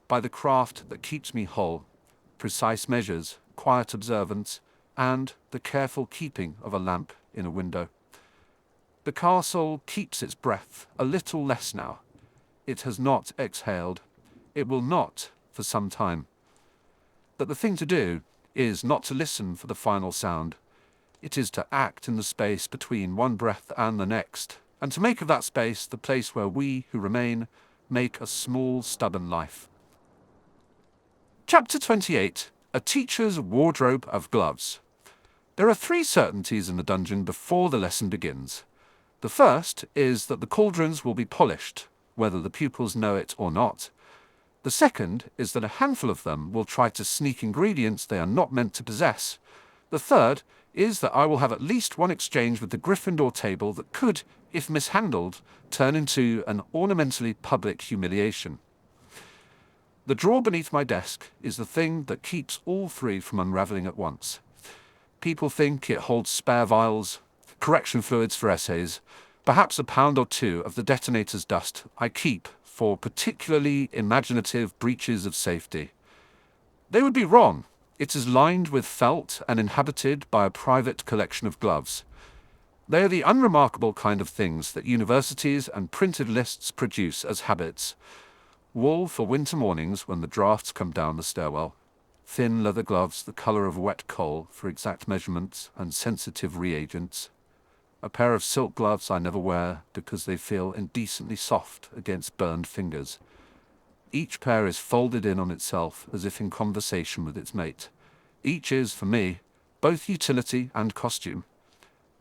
by the craft that keeps me whole, precise measures, quiet observance, and the careful keeping of a lamp in a window. The castle keeps its breath, a little less now. It has not exhaled. It will not for some time. But the thing to do is not to listen for the final sound. It is to act in the space between one breath and the next, and to make of that space the place where we who remain make a small, stubborn life." Chapter 28. A Teacher's Wardrobe of Gloves. There are 3 certainties in the dungeon before the lesson begins. The first is that the cauldrons will be polished, whether the pupils know it or not. The second is that a handful of them will try to sneak ingredients they are not meant to possess. The third is that I will have at least one exchange with the Gryffindor table that could, if mishandled, turn into an ornamentally public humiliation. The drawer beneath my desk is the thing that keeps all 3 from unraveling at once. People think it holds spare vials, correction fluids for essays, perhaps a pound or 2 of the detonator's dust I keep for particularly imaginative breaches of safety. They would be wrong. It is lined with felt and inhabited by a private collection of gloves. They are the unremarkable kind of things that universities and printed lists produce as habits. Wool for winter mornings when the drafts come down the stairwell. Thin leather gloves the color of wet coal for exact measurements and sensitive reagents. A pair of silk gloves I never wear because they feel indecently soft against burned fingers. Each pair is folded in on itself as if in conversation with its mate. Each is, for me, both utility and costume.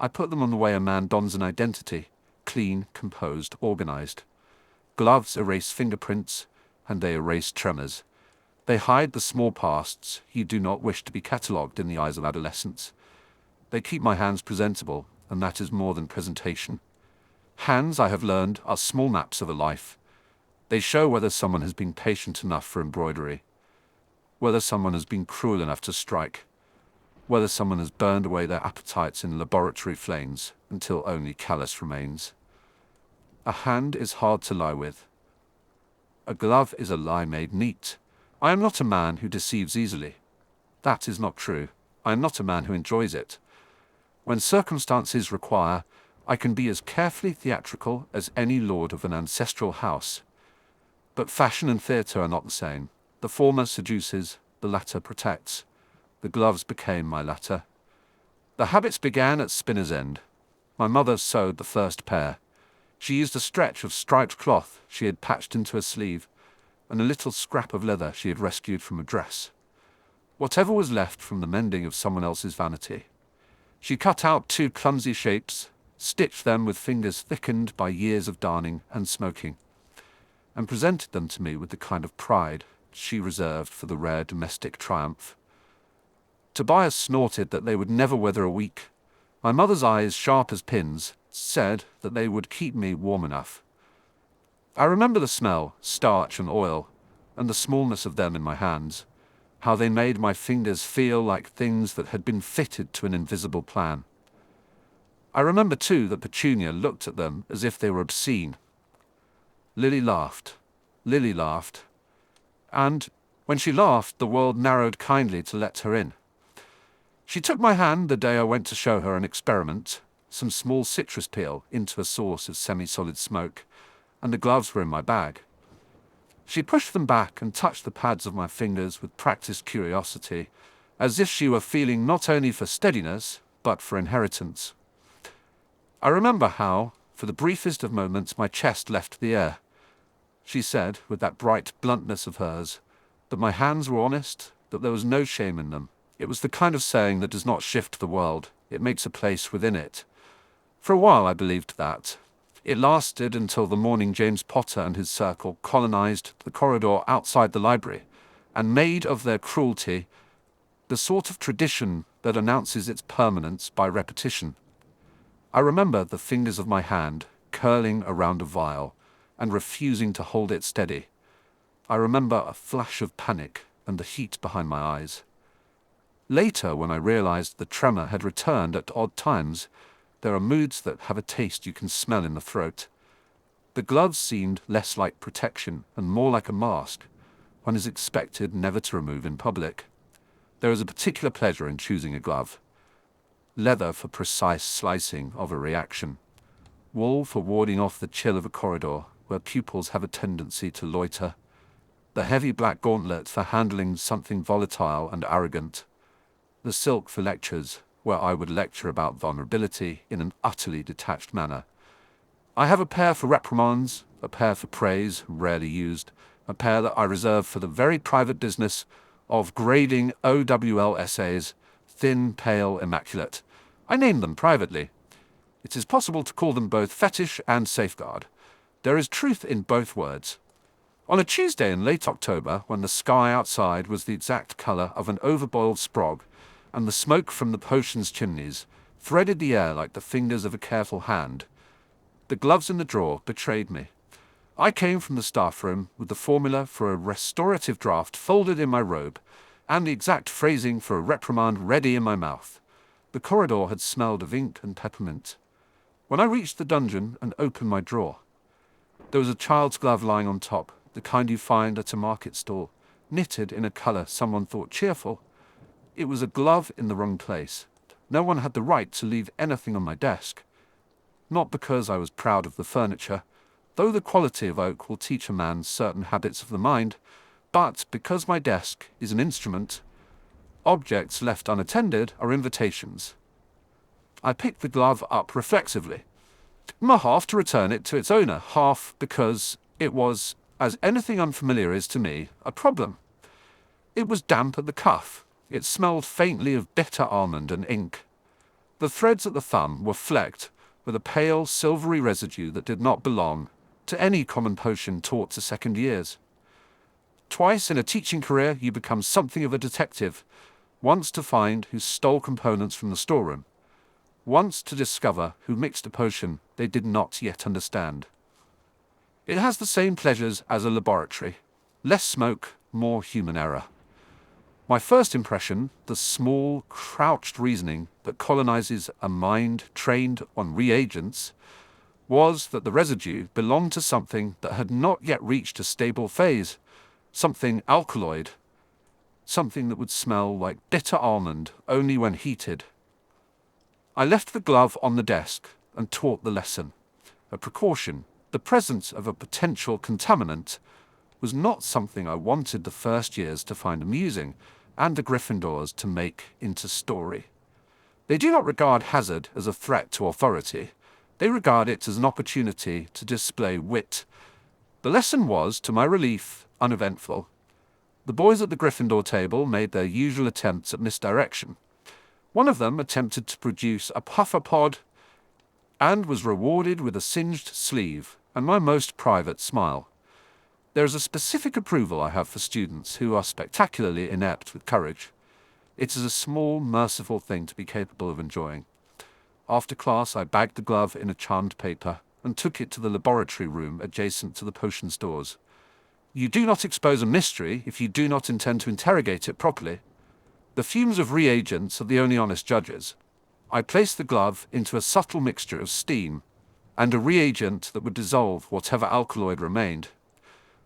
I put them on the way a man dons an identity, clean, composed, organized. Gloves erase fingerprints, and they erase tremors. They hide the small pasts you do not wish to be catalogued in the eyes of adolescence. They keep my hands presentable, and that is more than presentation. Hands, I have learned, are small maps of a life. They show whether someone has been patient enough for embroidery, whether someone has been cruel enough to strike, whether someone has burned away their appetites in laboratory flames until only callus remains. A hand is hard to lie with. A glove is a lie made neat. I am not a man who deceives easily. That is not true. I am not a man who enjoys it. When circumstances require, I can be as carefully theatrical as any lord of an ancestral house. But fashion and theatre are not the same. The former seduces, the latter protects. The gloves became my latter. The habits began at Spinner's End. My mother sewed the first pair. She used a stretch of striped cloth she had patched into a sleeve, and a little scrap of leather she had rescued from a dress. Whatever was left from the mending of someone else's vanity. She cut out 2 clumsy shapes, stitched them with fingers thickened by years of darning and smoking, and presented them to me with the kind of pride she reserved for the rare domestic triumph. Tobias snorted that they would never weather a week. My mother's eyes, sharp as pins, said that they would keep me warm enough. I remember the smell, starch and oil, and the smallness of them in my hands, how they made my fingers feel like things that had been fitted to an invisible plan. I remember, too, that Petunia looked at them as if they were obscene. Lily laughed. And, when she laughed, the world narrowed kindly to let her in. She took my hand the day I went to show her an experiment, some small citrus peel into a source of semi-solid smoke, and the gloves were in my bag. She pushed them back and touched the pads of my fingers with practiced curiosity, as if she were feeling not only for steadiness, but for inheritance. I remember how, for the briefest of moments, my chest left the air. She said, with that bright bluntness of hers, that my hands were honest, that there was no shame in them, It was the kind of saying that does not shift the world, it makes a place within it. For a while I believed that. It lasted until the morning James Potter and his circle colonized the corridor outside the library, and made of their cruelty the sort of tradition that announces its permanence by repetition. I remember the fingers of my hand curling around a vial and refusing to hold it steady. I remember a flash of panic and the heat behind my eyes. Later, when I realized the tremor had returned at odd times, there are moods that have a taste you can smell in the throat. The gloves seemed less like protection and more like a mask one is expected never to remove in public. There is a particular pleasure in choosing a glove. Leather for precise slicing of a reaction. Wool for warding off the chill of a corridor where pupils have a tendency to loiter. The heavy black gauntlet for handling something volatile and arrogant. The silk for lectures, where I would lecture about vulnerability in an utterly detached manner. I have a pair for reprimands, a pair for praise, rarely used, a pair that I reserve for the very private business of grading OWL essays, thin, pale, immaculate. I name them privately. It is possible to call them both fetish and safeguard. There is truth in both words. On a Tuesday in late October, when the sky outside was the exact color of an overboiled sprog, and the smoke from the potion's chimneys threaded the air like the fingers of a careful hand, the gloves in the drawer betrayed me. I came from the staff room with the formula for a restorative draft folded in my robe, and the exact phrasing for a reprimand ready in my mouth. The corridor had smelled of ink and peppermint. When I reached the dungeon and opened my drawer, there was a child's glove lying on top, the kind you find at a market stall, knitted in a color someone thought cheerful. It was a glove in the wrong place. No one had the right to leave anything on my desk. Not because I was proud of the furniture, though the quality of oak will teach a man certain habits of the mind, but because my desk is an instrument. Objects left unattended are invitations. I picked the glove up reflexively, half to return it to its owner, half because it was, as anything unfamiliar is to me, a problem. It was damp at the cuff. It smelled faintly of bitter almond and ink. The threads at the thumb were flecked with a pale, silvery residue that did not belong to any common potion taught to second years. Twice in a teaching career you become something of a detective, once to find who stole components from the storeroom, once to discover who mixed a potion they did not yet understand. It has the same pleasures as a laboratory. Less smoke, more human error. My first impression, the small, crouched reasoning that colonizes a mind trained on reagents, was that the residue belonged to something that had not yet reached a stable phase, something alkaloid, something that would smell like bitter almond only when heated. I left the glove on the desk and taught the lesson. A precaution, the presence of a potential contaminant, was not something I wanted the first years to find amusing and the Gryffindors to make into story. They do not regard hazard as a threat to authority. They regard it as an opportunity to display wit. The lesson was, to my relief, uneventful. The boys at the Gryffindor table made their usual attempts at misdirection. One of them attempted to produce a puffer pod and was rewarded with a singed sleeve and my most private smile. There is a specific approval I have for students who are spectacularly inept with courage. It is a small, merciful thing to be capable of enjoying. After class, I bagged the glove in a charmed paper and took it to the laboratory room adjacent to the potion stores. You do not expose a mystery if you do not intend to interrogate it properly. The fumes of reagents are the only honest judges. I placed the glove into a subtle mixture of steam and a reagent that would dissolve whatever alkaloid remained.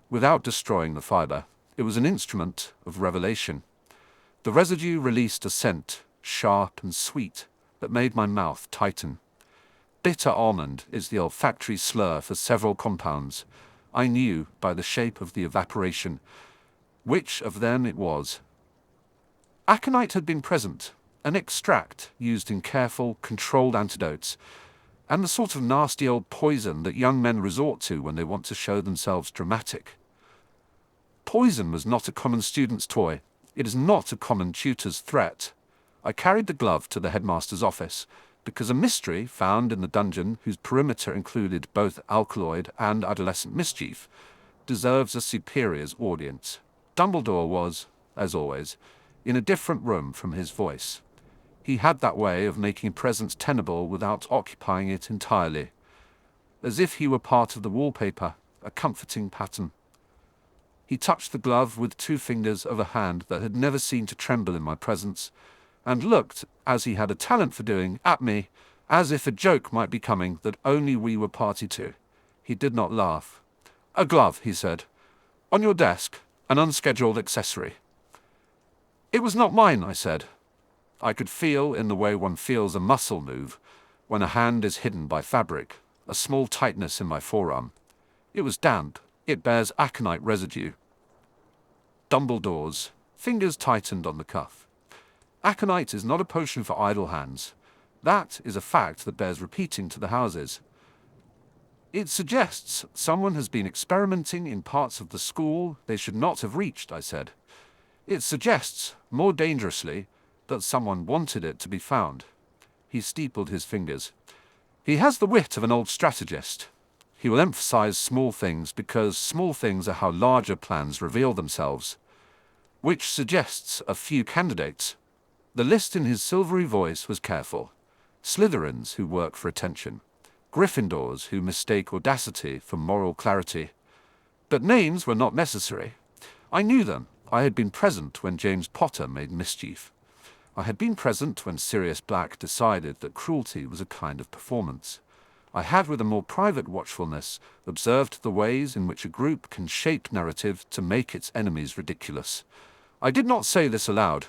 Without destroying the fiber, it was an instrument of revelation. The residue released a scent, sharp and sweet, that made my mouth tighten. Bitter almond is the olfactory slur for several compounds. I knew, by the shape of the evaporation, which of them it was. Aconite had been present, an extract used in careful, controlled antidotes, and the sort of nasty old poison that young men resort to when they want to show themselves dramatic. Poison was not a common student's toy. It is not a common tutor's threat. I carried the glove to the headmaster's office, because a mystery found in the dungeon, whose perimeter included both alkaloid and adolescent mischief, deserves a superior's audience. Dumbledore was, as always, in a different room from his voice. He had that way of making presence tenable without occupying it entirely, as if he were part of the wallpaper, a comforting pattern. He touched the glove with 2 fingers of a hand that had never seemed to tremble in my presence, and looked, as he had a talent for doing, at me, as if a joke might be coming that only we were party to. He did not laugh. "A glove," he said. "On your desk, an unscheduled accessory." "It was not mine," I said. I could feel, in the way one feels a muscle move, when a hand is hidden by fabric, a small tightness in my forearm. It was damp. It bears aconite residue. Dumbledore's fingers tightened on the cuff. Aconite is not a potion for idle hands. That is a fact that bears repeating to the houses. It suggests someone has been experimenting in parts of the school they should not have reached, I said. It suggests, more dangerously, that someone wanted it to be found. He steepled his fingers. He has the wit of an old strategist. He will emphasize small things because small things are how larger plans reveal themselves, which suggests a few candidates. The list in his silvery voice was careful. Slytherins who work for attention, Gryffindors who mistake audacity for moral clarity. But names were not necessary. I knew them. I had been present when James Potter made mischief. I had been present when Sirius Black decided that cruelty was a kind of performance. I had, with a more private watchfulness, observed the ways in which a group can shape narrative to make its enemies ridiculous. I did not say this aloud.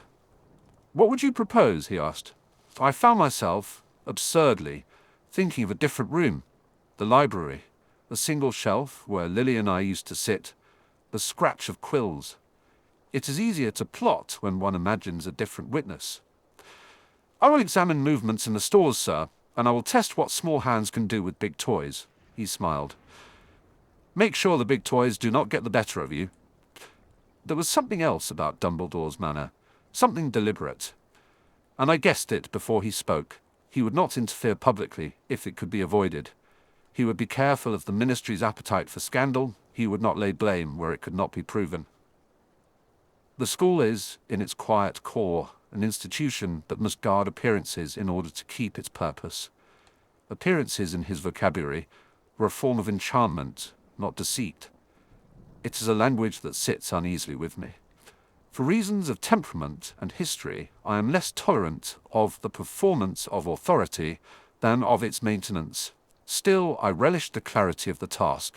"What would you propose?" he asked. I found myself, absurdly, thinking of a different room, the library, a single shelf where Lily and I used to sit, the scratch of quills. It is easier to plot when one imagines a different witness. "I will examine movements in the stores, sir, and I will test what small hands can do with big toys," he smiled. "Make sure the big toys do not get the better of you." There was something else about Dumbledore's manner, something deliberate. And I guessed it before he spoke. He would not interfere publicly if it could be avoided. He would be careful of the ministry's appetite for scandal. He would not lay blame where it could not be proven. The school is, in its quiet core, an institution that must guard appearances in order to keep its purpose. Appearances, in his vocabulary, were a form of enchantment, not deceit. It is a language that sits uneasily with me. For reasons of temperament and history, I am less tolerant of the performance of authority than of its maintenance. Still, I relished the clarity of the task.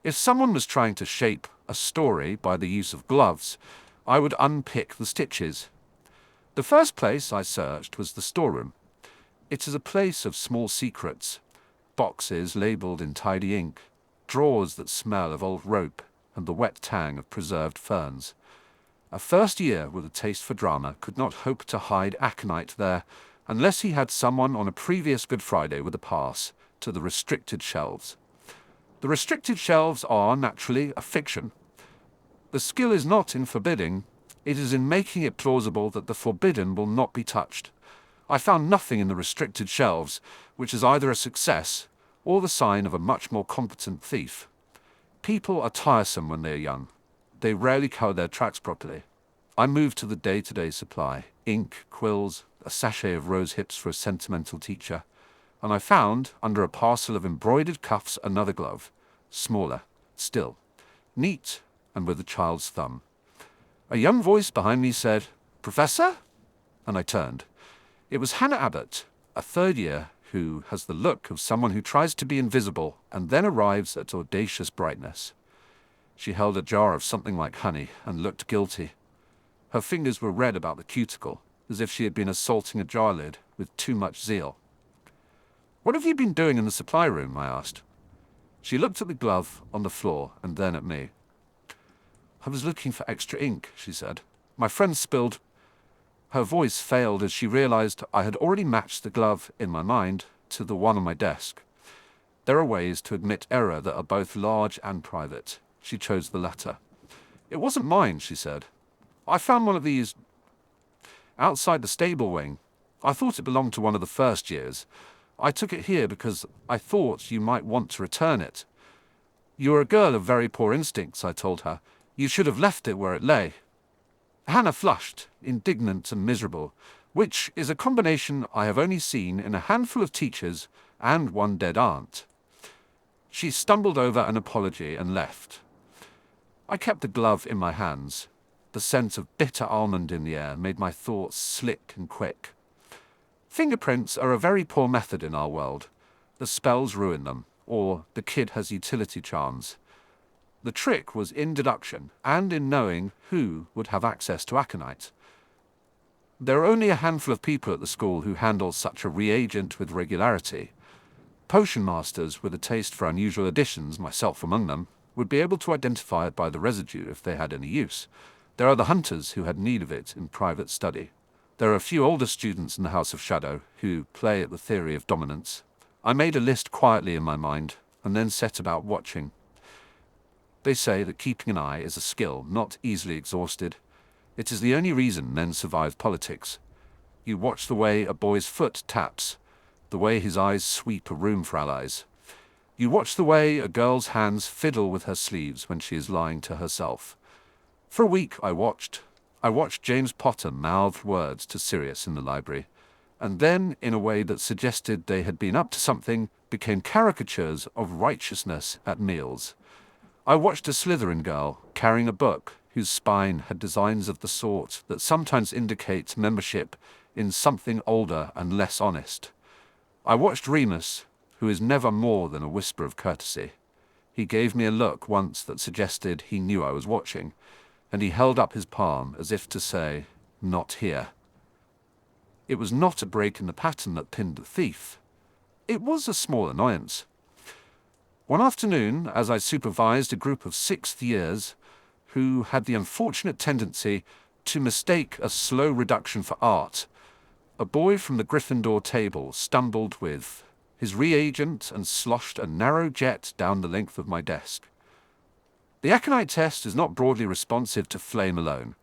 If someone was trying to shape a story by the use of gloves, I would unpick the stitches. The first place I searched was the storeroom. It is a place of small secrets, boxes labelled in tidy ink, drawers that smell of old rope, and the wet tang of preserved ferns. A first year with a taste for drama could not hope to hide aconite there, unless he had someone on a previous Good Friday with a pass to the restricted shelves. The restricted shelves are, naturally, a fiction. The skill is not in forbidding, it is in making it plausible that the forbidden will not be touched. I found nothing in the restricted shelves which is either a success or the sign of a much more competent thief. People are tiresome when they are young. They rarely cover their tracks properly. I moved to the day-to-day supply, ink, quills, a sachet of rose hips for a sentimental teacher, and I found, under a parcel of embroidered cuffs, another glove, smaller, still, neat, and with a child's thumb. A young voice behind me said, "Professor?" And I turned. It was Hannah Abbott, a third year, who has the look of someone who tries to be invisible and then arrives at audacious brightness. She held a jar of something like honey and looked guilty. Her fingers were red about the cuticle, as if she had been assaulting a jar lid with too much zeal. "What have you been doing in the supply room?" I asked. She looked at the glove on the floor and then at me. "I was looking for extra ink," she said. "My friend spilled—" Her voice failed as she realized I had already matched the glove in my mind to the one on my desk. There are ways to admit error that are both large and private. She chose the latter. "It wasn't mine," she said. I found one of these outside the stable wing. I thought it belonged to one of the first years. I took it here because I thought you might want to return it. You are a girl of very poor instincts, I told her. You should have left it where it lay. Hannah flushed, indignant and miserable, which is a combination I have only seen in a handful of teachers and one dead aunt. She stumbled over an apology and left. I kept the glove in my hands. The scent of bitter almond in the air made my thoughts slick and quick. Fingerprints are a very poor method in our world. The spells ruin them, or the kid has utility charms. The trick was in deduction and in knowing who would have access to aconite. There are only a handful of people at the school who handle such a reagent with regularity. Potion masters with a taste for unusual additions, myself among them, would be able to identify it by the residue if they had any use. There are the hunters who had need of it in private study. There are a few older students in the House of Shadow who play at the theory of dominance. I made a list quietly in my mind and then set about watching. They say that keeping an eye is a skill not easily exhausted. It is the only reason men survive politics. You watch the way a boy's foot taps, the way his eyes sweep a room for allies. You watch the way a girl's hands fiddle with her sleeves when she is lying to herself. For a week I watched James Potter mouth words to Sirius in the library, and then, in a way that suggested they had been up to something, became caricatures of righteousness at meals. I watched a Slytherin girl carrying a book whose spine had designs of the sort that sometimes indicate membership in something older and less honest. I watched Remus, who is never more than a whisper of courtesy. He gave me a look once that suggested he knew I was watching, and he held up his palm as if to say, "Not here." It was not a break in the pattern that pinned the thief. It was a small annoyance. One afternoon, as I supervised a group of sixth years who had the unfortunate tendency to mistake a slow reduction for art, a boy from the Gryffindor table stumbled with his reagent and sloshed a narrow jet down the length of my desk. The aconite test is not broadly responsive to flame alone.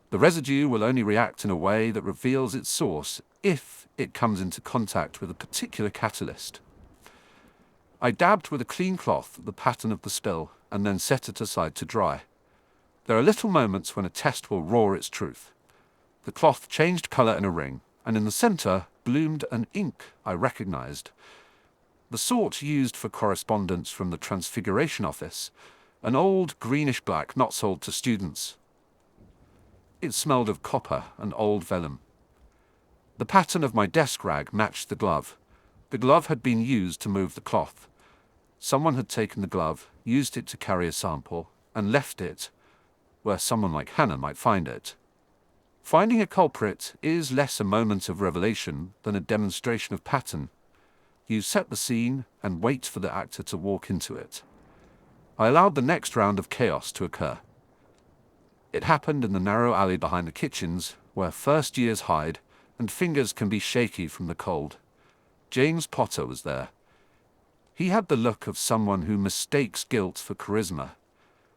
The residue will only react in a way that reveals its source if it comes into contact with a particular catalyst. I dabbed with a clean cloth the pattern of the spill and then set it aside to dry. There are little moments when a test will roar its truth. The cloth changed color in a ring, and in the center bloomed an ink I recognized. The sort used for correspondence from the Transfiguration Office, an old greenish-black not sold to students. It smelled of copper and old vellum. The pattern of my desk rag matched the glove. The glove had been used to move the cloth. Someone had taken the glove, used it to carry a sample, and left it where someone like Hannah might find it. Finding a culprit is less a moment of revelation than a demonstration of pattern. You set the scene and wait for the actor to walk into it. I allowed the next round of chaos to occur. It happened in the narrow alley behind the kitchens, where first years hide and fingers can be shaky from the cold. James Potter was there. He had the look of someone who mistakes guilt for charisma.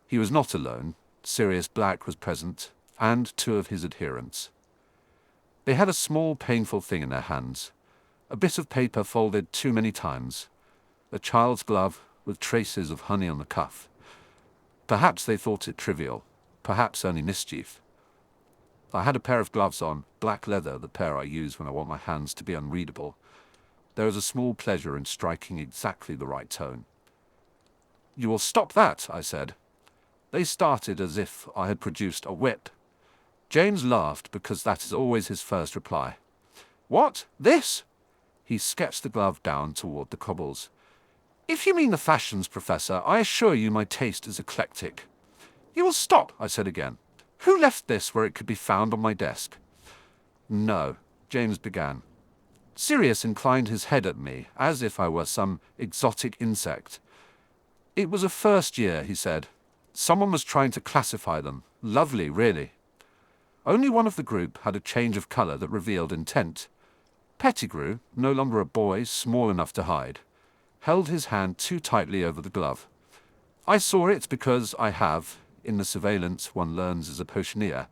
He was not alone. Sirius Black was present, and two of his adherents. They had a small, painful thing in their hands, a bit of paper folded too many times, a child's glove with traces of honey on the cuff. Perhaps they thought it trivial, perhaps only mischief. I had a pair of gloves on, black leather, the pair I use when I want my hands to be unreadable. There is a small pleasure in striking exactly the right tone. "You will stop that," I said. They started as if I had produced a whip. James laughed because that is always his first reply. "What? This?" He sketched the glove down toward the cobbles. "If you mean the fashions, Professor, I assure you my taste is eclectic." "You will stop," I said again. "Who left this where it could be found on my desk?" "No," James began. Sirius inclined his head at me, as if I were some exotic insect. "It was a first year," he said. "Someone was trying to classify them. Lovely, really." Only one of the group had a change of color that revealed intent. Pettigrew, no longer a boy small enough to hide, held his hand too tightly over the glove. I saw it because I have, in the surveillance one learns as a potioneer,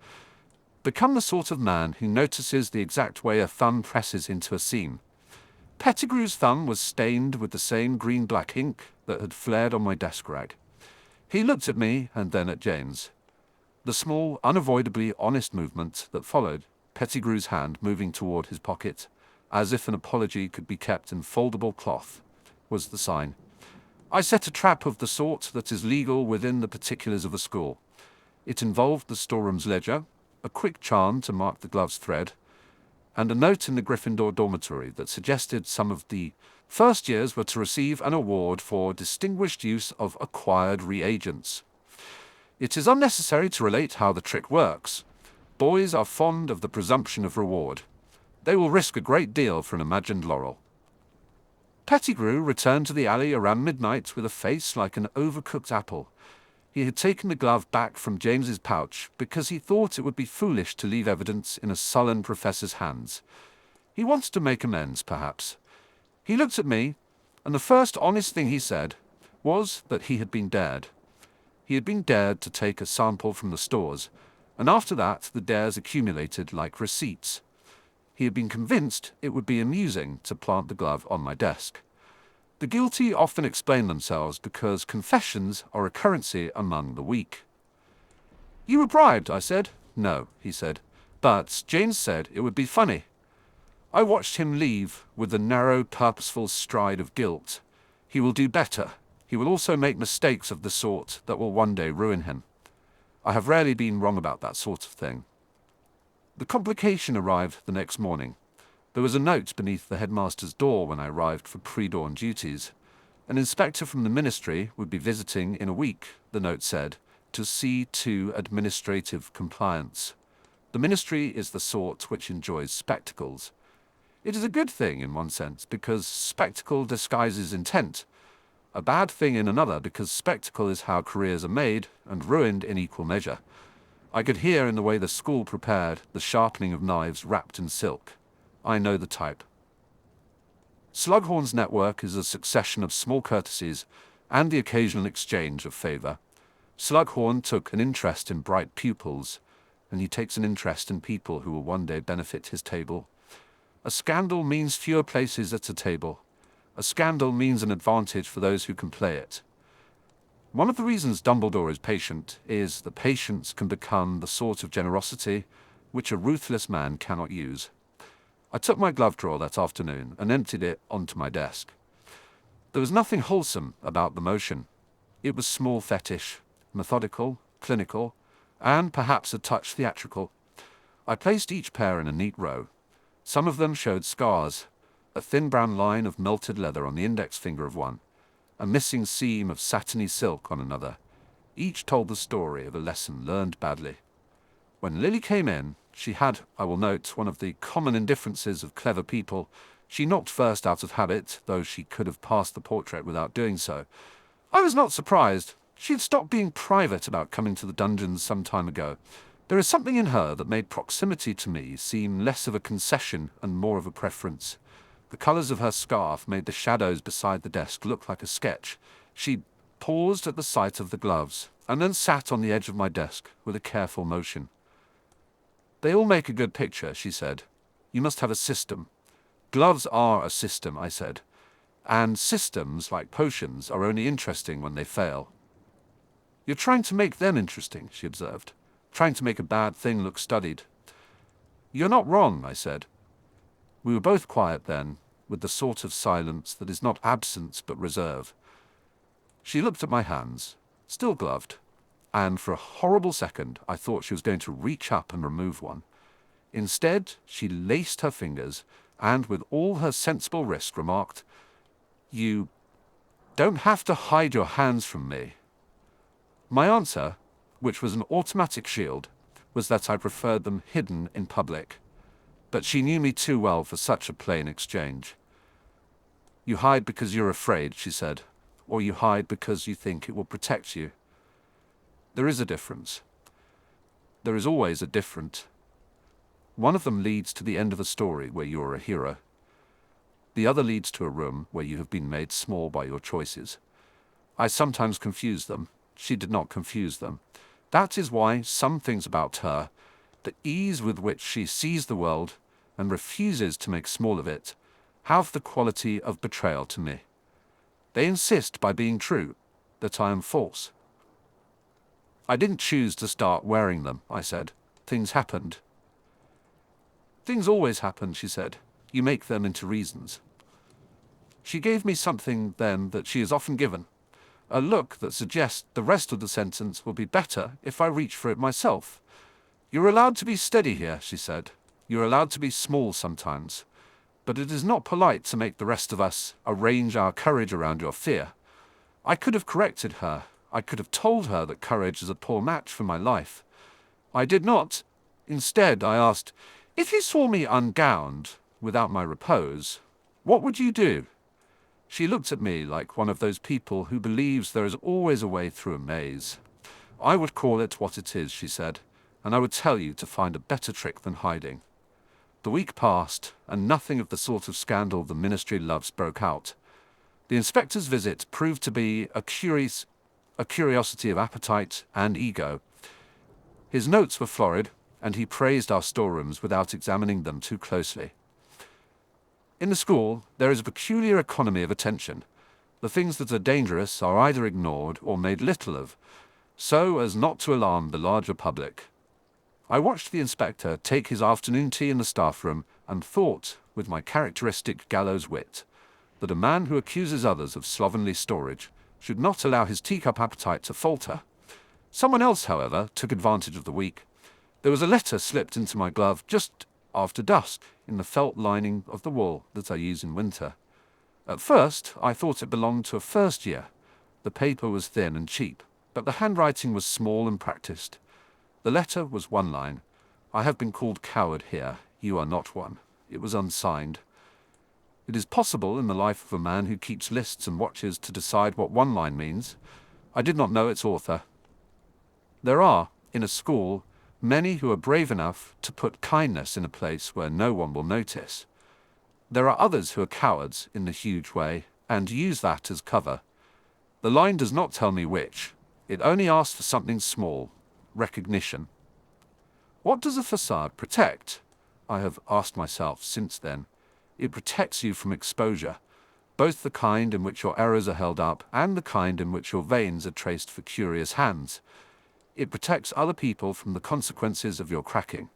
Become the sort of man who notices the exact way a thumb presses into a seam. Pettigrew's thumb was stained with the same green-black ink that had flared on my desk rag. He looked at me and then at James. The small, unavoidably honest movement that followed, Pettigrew's hand moving toward his pocket, as if an apology could be kept in foldable cloth, was the sign. I set a trap of the sort that is legal within the particulars of a school. It involved the storeroom's ledger, a quick charm to mark the glove's thread, and a note in the Gryffindor dormitory that suggested some of the first years were to receive an award for distinguished use of acquired reagents. It is unnecessary to relate how the trick works. Boys are fond of the presumption of reward. They will risk a great deal for an imagined laurel. Pettigrew returned to the alley around midnight with a face like an overcooked apple. He had taken the glove back from James's pouch because he thought it would be foolish to leave evidence in a sullen professor's hands. He wanted to make amends, perhaps. He looked at me, and the first honest thing he said was that he had been dared. He had been dared to take a sample from the stores, and after that the dares accumulated like receipts. He had been convinced it would be amusing to plant the glove on my desk. The guilty often explain themselves because confessions are a currency among the weak. "You were bribed," I said. "No," he said. "But James said it would be funny." I watched him leave with the narrow, purposeful stride of guilt. He will do better. He will also make mistakes of the sort that will one day ruin him. I have rarely been wrong about that sort of thing. The complication arrived the next morning. There was a note beneath the headmaster's door when I arrived for pre-dawn duties. An inspector from the ministry would be visiting in a week, the note said, to see to administrative compliance. The ministry is the sort which enjoys spectacles. It is a good thing in one sense because spectacle disguises intent, a bad thing in another because spectacle is how careers are made and ruined in equal measure. I could hear in the way the school prepared the sharpening of knives wrapped in silk. I know the type. Slughorn's network is a succession of small courtesies and the occasional exchange of favor. Slughorn took an interest in bright pupils, and he takes an interest in people who will one day benefit his table. A scandal means fewer places at a table. A scandal means an advantage for those who can play it. One of the reasons Dumbledore is patient is that patience can become the sort of generosity which a ruthless man cannot use. I took my glove drawer that afternoon and emptied it onto my desk. There was nothing wholesome about the motion. It was small fetish, methodical, clinical, and perhaps a touch theatrical. I placed each pair in a neat row. Some of them showed scars, a thin brown line of melted leather on the index finger of one, a missing seam of satiny silk on another. Each told the story of a lesson learned badly. When Lily came in, she had, I will note, one of the common indifferences of clever people. She knocked first out of habit, though she could have passed the portrait without doing so. I was not surprised. She had stopped being private about coming to the dungeons some time ago. There is something in her that made proximity to me seem less of a concession and more of a preference. The colours of her scarf made the shadows beside the desk look like a sketch. She paused at the sight of the gloves, and then sat on the edge of my desk with a careful motion. "They all make a good picture," she said. "You must have a system." "Gloves are a system," I said. "And systems, like potions, are only interesting when they fail." "You're trying to make them interesting," she observed. "Trying to make a bad thing look studied." "You're not wrong," I said. We were both quiet then, with the sort of silence that is not absence but reserve. She looked at my hands, still gloved, and for a horrible second I thought she was going to reach up and remove one. Instead, she laced her fingers, and with all her sensible risk remarked, "You don't have to hide your hands from me." My answer, which was an automatic shield, was that I preferred them hidden in public. But she knew me too well for such a plain exchange. "You hide because you're afraid," she said, "or you hide because you think it will protect you. There is a difference. There is always a difference. One of them leads to the end of a story where you are a hero. The other leads to a room where you have been made small by your choices. I sometimes confuse them. She did not confuse them. That is why some things about her the ease with which she sees the world and refuses to make small of it, have the quality of betrayal to me. They insist, by being true, that I am false. I didn't choose to start wearing them, I said. Things happened. Things always happen, she said. You make them into reasons. She gave me something then that she is often given, a look that suggests the rest of the sentence will be better if I reach for it myself. You're allowed to be steady here, she said. You're allowed to be small sometimes. But it is not polite to make the rest of us arrange our courage around your fear. I could have corrected her. I could have told her that courage is a poor match for my life. I did not. Instead, I asked, if you saw me ungowned, without my repose, what would you do? She looked at me like one of those people who believes there is always a way through a maze. I would call it what it is, she said, and I would tell you to find a better trick than hiding. The week passed, and nothing of the sort of scandal the ministry loves broke out. The inspector's visit proved to be a curiosity of appetite and ego. His notes were florid, and he praised our storerooms without examining them too closely. In the school, there is a peculiar economy of attention. The things that are dangerous are either ignored or made little of, so as not to alarm the larger public. I watched the inspector take his afternoon tea in the staff room and thought, with my characteristic gallows wit, that a man who accuses others of slovenly storage should not allow his teacup appetite to falter. Someone else, however, took advantage of the week. There was a letter slipped into my glove just after dusk in the felt lining of the wool that I use in winter. At first, I thought it belonged to a first year. The paper was thin and cheap, but the handwriting was small and practiced. The letter was one line. I have been called coward here. You are not one. It was unsigned. It is possible in the life of a man who keeps lists and watches to decide what one line means. I did not know its author. There are, in a school, many who are brave enough to put kindness in a place where no one will notice. There are others who are cowards in the huge way and use that as cover. The line does not tell me which. It only asks for something small, recognition. What does a facade protect? I have asked myself since then. It protects you from exposure, both the kind in which your errors are held up and the kind in which your veins are traced for curious hands. It protects other people from the consequences of your cracking.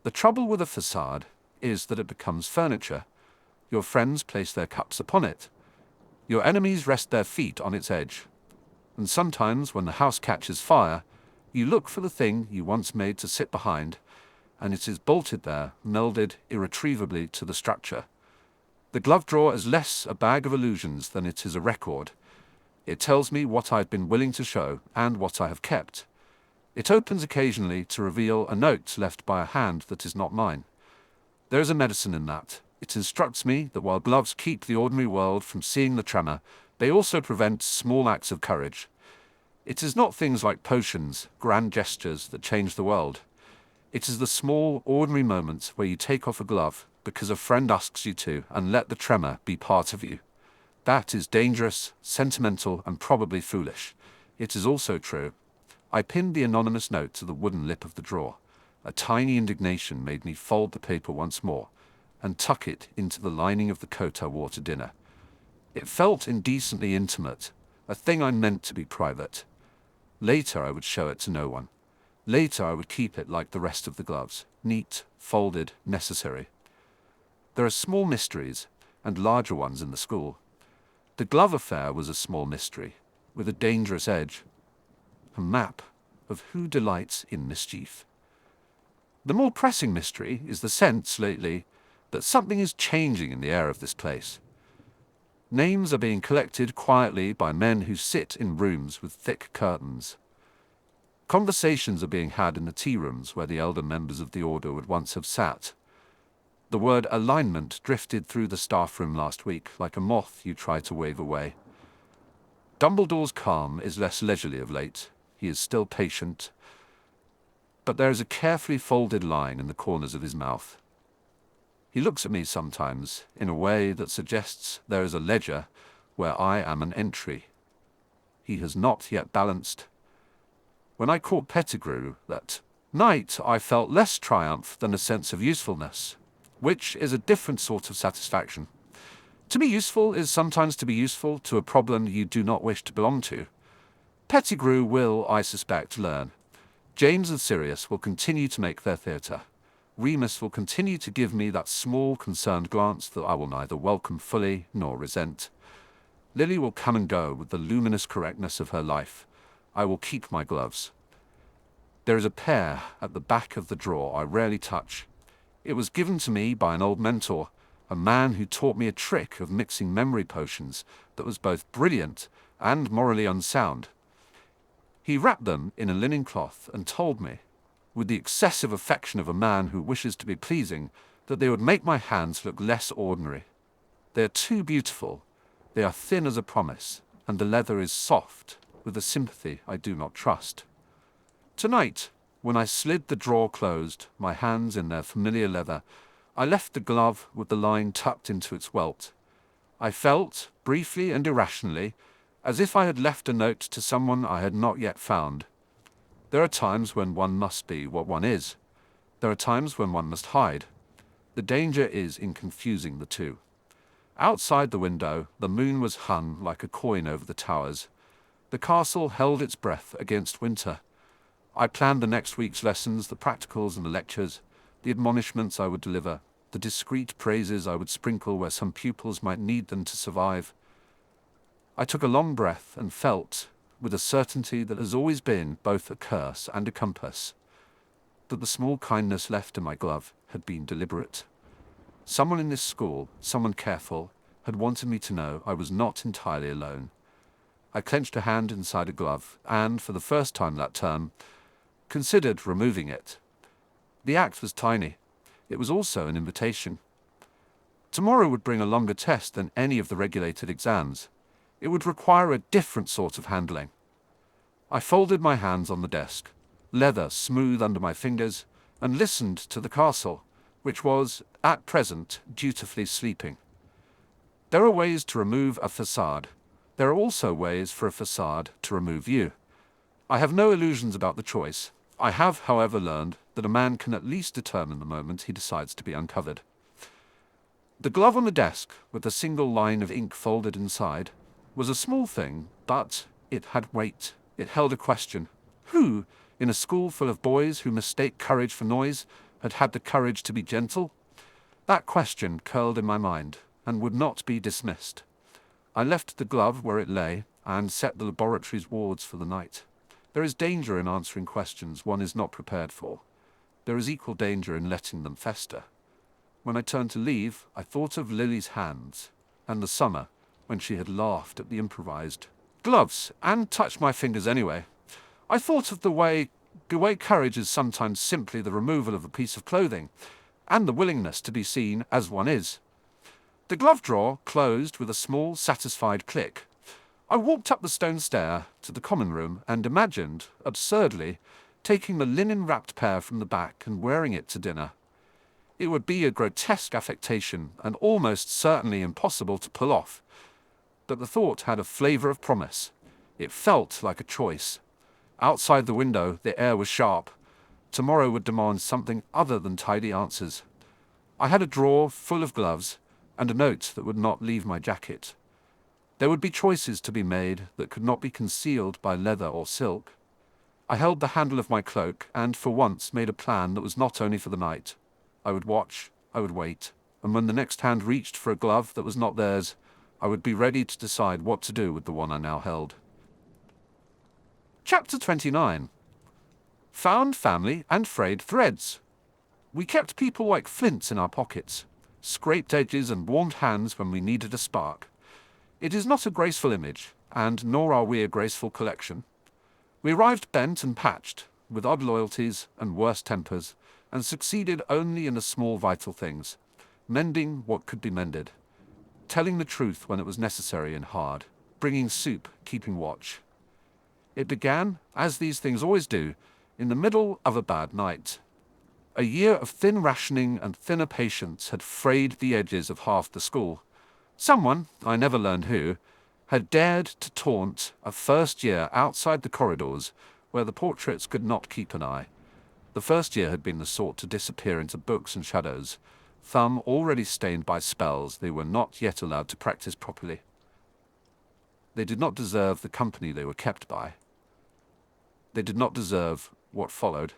The trouble with a facade is that it becomes furniture. Your friends place their cups upon it. Your enemies rest their feet on its edge. And sometimes, when the house catches fire, you look for the thing you once made to sit behind, and it is bolted there, melded irretrievably to the structure. The glove drawer is less a bag of illusions than it is a record. It tells me what I've been willing to show and what I have kept. It opens occasionally to reveal a note left by a hand that is not mine. There is a medicine in that. It instructs me that while gloves keep the ordinary world from seeing the tremor, they also prevent small acts of courage. It is not things like potions, grand gestures that change the world. It is the small, ordinary moments where you take off a glove because a friend asks you to and let the tremor be part of you. That is dangerous, sentimental, and probably foolish. It is also true. I pinned the anonymous note to the wooden lip of the drawer. A tiny indignation made me fold the paper once more and tuck it into the lining of the coat I wore to dinner. It felt indecently intimate, a thing I meant to be private. Later I would show it to no one. Later I would keep it like the rest of the gloves, neat, folded, necessary. There are small mysteries, and larger ones in the school. The glove affair was a small mystery, with a dangerous edge. A map of who delights in mischief. The more pressing mystery is the sense, lately, that something is changing in the air of this place. Names are being collected quietly by men who sit in rooms with thick curtains. Conversations are being had in the tea rooms where the elder members of the order would once have sat. The word alignment drifted through the staff room last week like a moth you try to wave away. Dumbledore's calm is less leisurely of late. He is still patient, but there is a carefully folded line in the corners of his mouth. He looks at me sometimes in a way that suggests there is a ledger where I am an entry. He has not yet balanced. When I caught Pettigrew, that night I felt less triumph than a sense of usefulness, which is a different sort of satisfaction. To be useful is sometimes to be useful to a problem you do not wish to belong to. Pettigrew will, I suspect, learn. James and Sirius will continue to make their theatre. Remus will continue to give me that small, concerned glance that I will neither welcome fully nor resent. Lily will come and go with the luminous correctness of her life. I will keep my gloves. There is a pair at the back of the drawer I rarely touch. It was given to me by an old mentor, a man who taught me a trick of mixing memory potions that was both brilliant and morally unsound. He wrapped them in a linen cloth and told me, with the excessive affection of a man who wishes to be pleasing, that they would make my hands look less ordinary. They are too beautiful. They are thin as a promise, and the leather is soft, with a sympathy I do not trust. Tonight, when I slid the drawer closed, my hands in their familiar leather, I left the glove with the line tucked into its welt. I felt, briefly and irrationally, as if I had left a note to someone I had not yet found. There are times when one must be what one is. There are times when one must hide. The danger is in confusing the two. Outside the window, the moon was hung like a coin over the towers. The castle held its breath against winter. I planned the next week's lessons, the practicals and the lectures, the admonishments I would deliver, the discreet praises I would sprinkle where some pupils might need them to survive. I took a long breath and felt, with a certainty that has always been both a curse and a compass, that the small kindness left in my glove had been deliberate. Someone in this school, someone careful, had wanted me to know I was not entirely alone. I clenched a hand inside a glove and, for the first time that term, considered removing it. The act was tiny. It was also an invitation. Tomorrow would bring a longer test than any of the regulated exams. It would require a different sort of handling. I folded my hands on the desk, leather smooth under my fingers, and listened to the castle, which was, at present, dutifully sleeping. There are ways to remove a facade. There are also ways for a facade to remove you. I have no illusions about the choice. I have, however, learned that a man can at least determine the moment he decides to be uncovered. The glove on the desk, with a single line of ink folded inside, was a small thing, but it had weight. It held a question. Who, in a school full of boys who mistake courage for noise, had had the courage to be gentle? That question curled in my mind, and would not be dismissed. I left the glove where it lay, and set the laboratory's wards for the night. There is danger in answering questions one is not prepared for. There is equal danger in letting them fester. When I turned to leave, I thought of Lily's hands, and the summer, when she had laughed at the improvised gloves, and touched my fingers anyway. I thought of the way courage is sometimes simply the removal of a piece of clothing, and the willingness to be seen as one is. The glove drawer closed with a small, satisfied click. I walked up the stone stair to the common room and imagined, absurdly, taking the linen-wrapped pair from the back and wearing it to dinner. It would be a grotesque affectation and almost certainly impossible to pull off. But the thought had a flavour of promise. It felt like a choice. Outside the window, the air was sharp. Tomorrow would demand something other than tidy answers. I had a drawer full of gloves and a note that would not leave my jacket. There would be choices to be made that could not be concealed by leather or silk. I held the handle of my cloak and, for once, made a plan that was not only for the night. I would watch, I would wait, and when the next hand reached for a glove that was not theirs, I would be ready to decide what to do with the one I now held. Chapter 29. Found family and frayed threads. We kept people like flints in our pockets, scraped edges and warmed hands when we needed a spark. It is not a graceful image, and nor are we a graceful collection. We arrived bent and patched, with odd loyalties and worse tempers, and succeeded only in the small vital things, mending what could be mended, telling the truth when it was necessary and hard, bringing soup, keeping watch. It began, as these things always do, in the middle of a bad night. A year of thin rationing and thinner patience had frayed the edges of half the school. Someone, I never learned who, had dared to taunt a first year outside the corridors where the portraits could not keep an eye. The first year had been the sort to disappear into books and shadows, thumb already stained by spells they were not yet allowed to practice properly. They did not deserve the company they were kept by. They did not deserve what followed.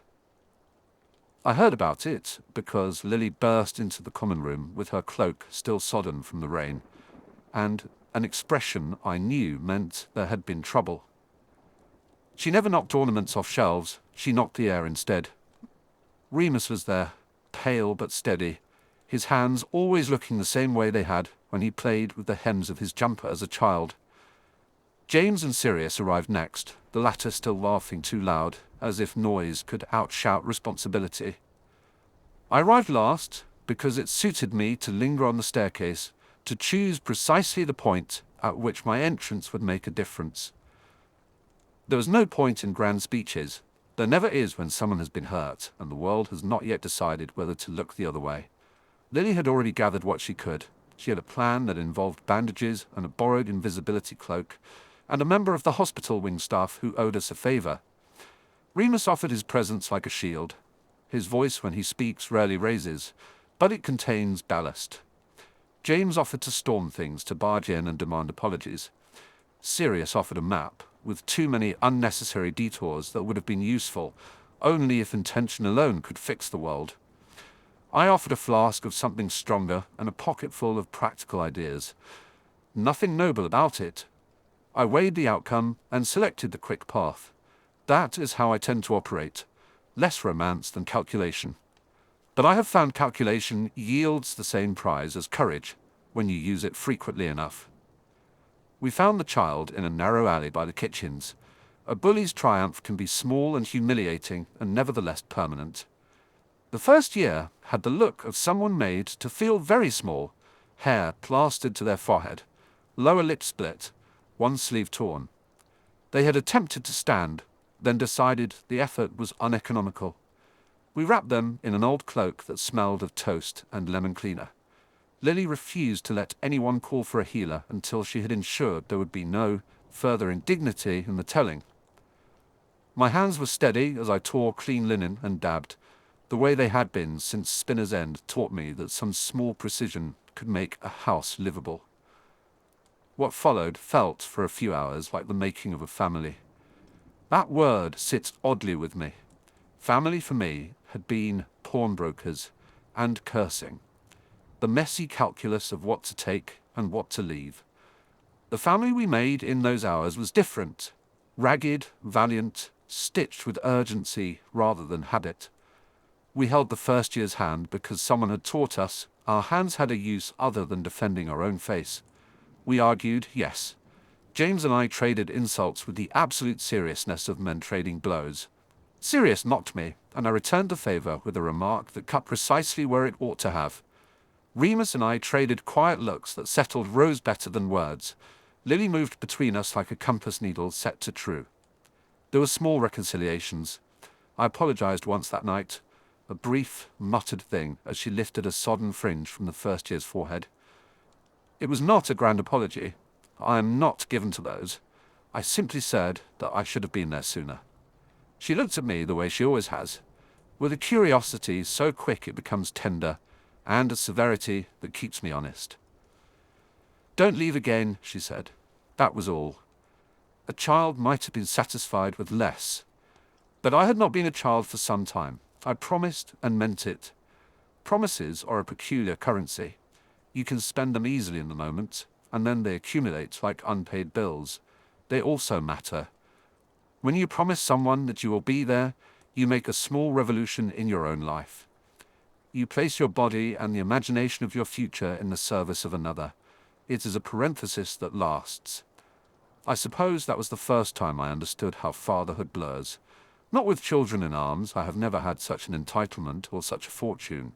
I heard about it because Lily burst into the common room with her cloak still sodden from the rain, and an expression I knew meant there had been trouble. She never knocked ornaments off shelves, she knocked the air instead. Remus was there, pale but steady, his hands always looking the same way they had when he played with the hems of his jumper as a child. James and Sirius arrived next, the latter still laughing too loud, as if noise could outshout responsibility. I arrived last because it suited me to linger on the staircase, to choose precisely the point at which my entrance would make a difference. There was no point in grand speeches. There never is when someone has been hurt and the world has not yet decided whether to look the other way. Lily had already gathered what she could. She had a plan that involved bandages and a borrowed invisibility cloak, and a member of the hospital wing staff who owed us a favor. Remus offered his presence like a shield. His voice when he speaks rarely raises, but it contains ballast. James offered to storm things, to barge in and demand apologies. Sirius offered a map, with too many unnecessary detours that would have been useful, only if intention alone could fix the world. I offered a flask of something stronger and a pocket full of practical ideas. Nothing noble about it. I weighed the outcome and selected the quick path. That is how I tend to operate. Less romance than calculation. But I have found calculation yields the same prize as courage, when you use it frequently enough. We found the child in a narrow alley by the kitchens. A bully's triumph can be small and humiliating, and nevertheless permanent. The first year had the look of someone made to feel very small, hair plastered to their forehead, lower lip split, one sleeve torn. They had attempted to stand, then decided the effort was uneconomical. We wrapped them in an old cloak that smelled of toast and lemon cleaner. Lily refused to let anyone call for a healer until she had ensured there would be no further indignity in the telling. My hands were steady as I tore clean linen and dabbed, the way they had been since Spinner's End taught me that some small precision could make a house livable. What followed felt for a few hours like the making of a family. That word sits oddly with me. Family for me had been pawnbrokers and cursing. The messy calculus of what to take and what to leave. The family we made in those hours was different. Ragged, valiant, stitched with urgency rather than habit. We held the first year's hand because someone had taught us our hands had a use other than defending our own face. We argued, yes. James and I traded insults with the absolute seriousness of men trading blows. Sirius knocked me, and I returned the favor with a remark that cut precisely where it ought to have. Remus and I traded quiet looks that settled rows better than words. Lily moved between us like a compass needle set to true. There were small reconciliations. I apologized once that night, a brief, muttered thing as she lifted a sodden fringe from the first year's forehead. It was not a grand apology. I am not given to those. I simply said that I should have been there sooner. She looked at me the way she always has, with a curiosity so quick it becomes tender, and a severity that keeps me honest. "Don't leave again," she said. That was all. A child might have been satisfied with less. But I had not been a child for some time. I promised and meant it. Promises are a peculiar currency. You can spend them easily in the moment, and then they accumulate like unpaid bills. They also matter. When you promise someone that you will be there, you make a small revolution in your own life. You place your body and the imagination of your future in the service of another. It is a parenthesis that lasts. I suppose that was the first time I understood how fatherhood blurs. Not with children in arms, I have never had such an entitlement or such a fortune.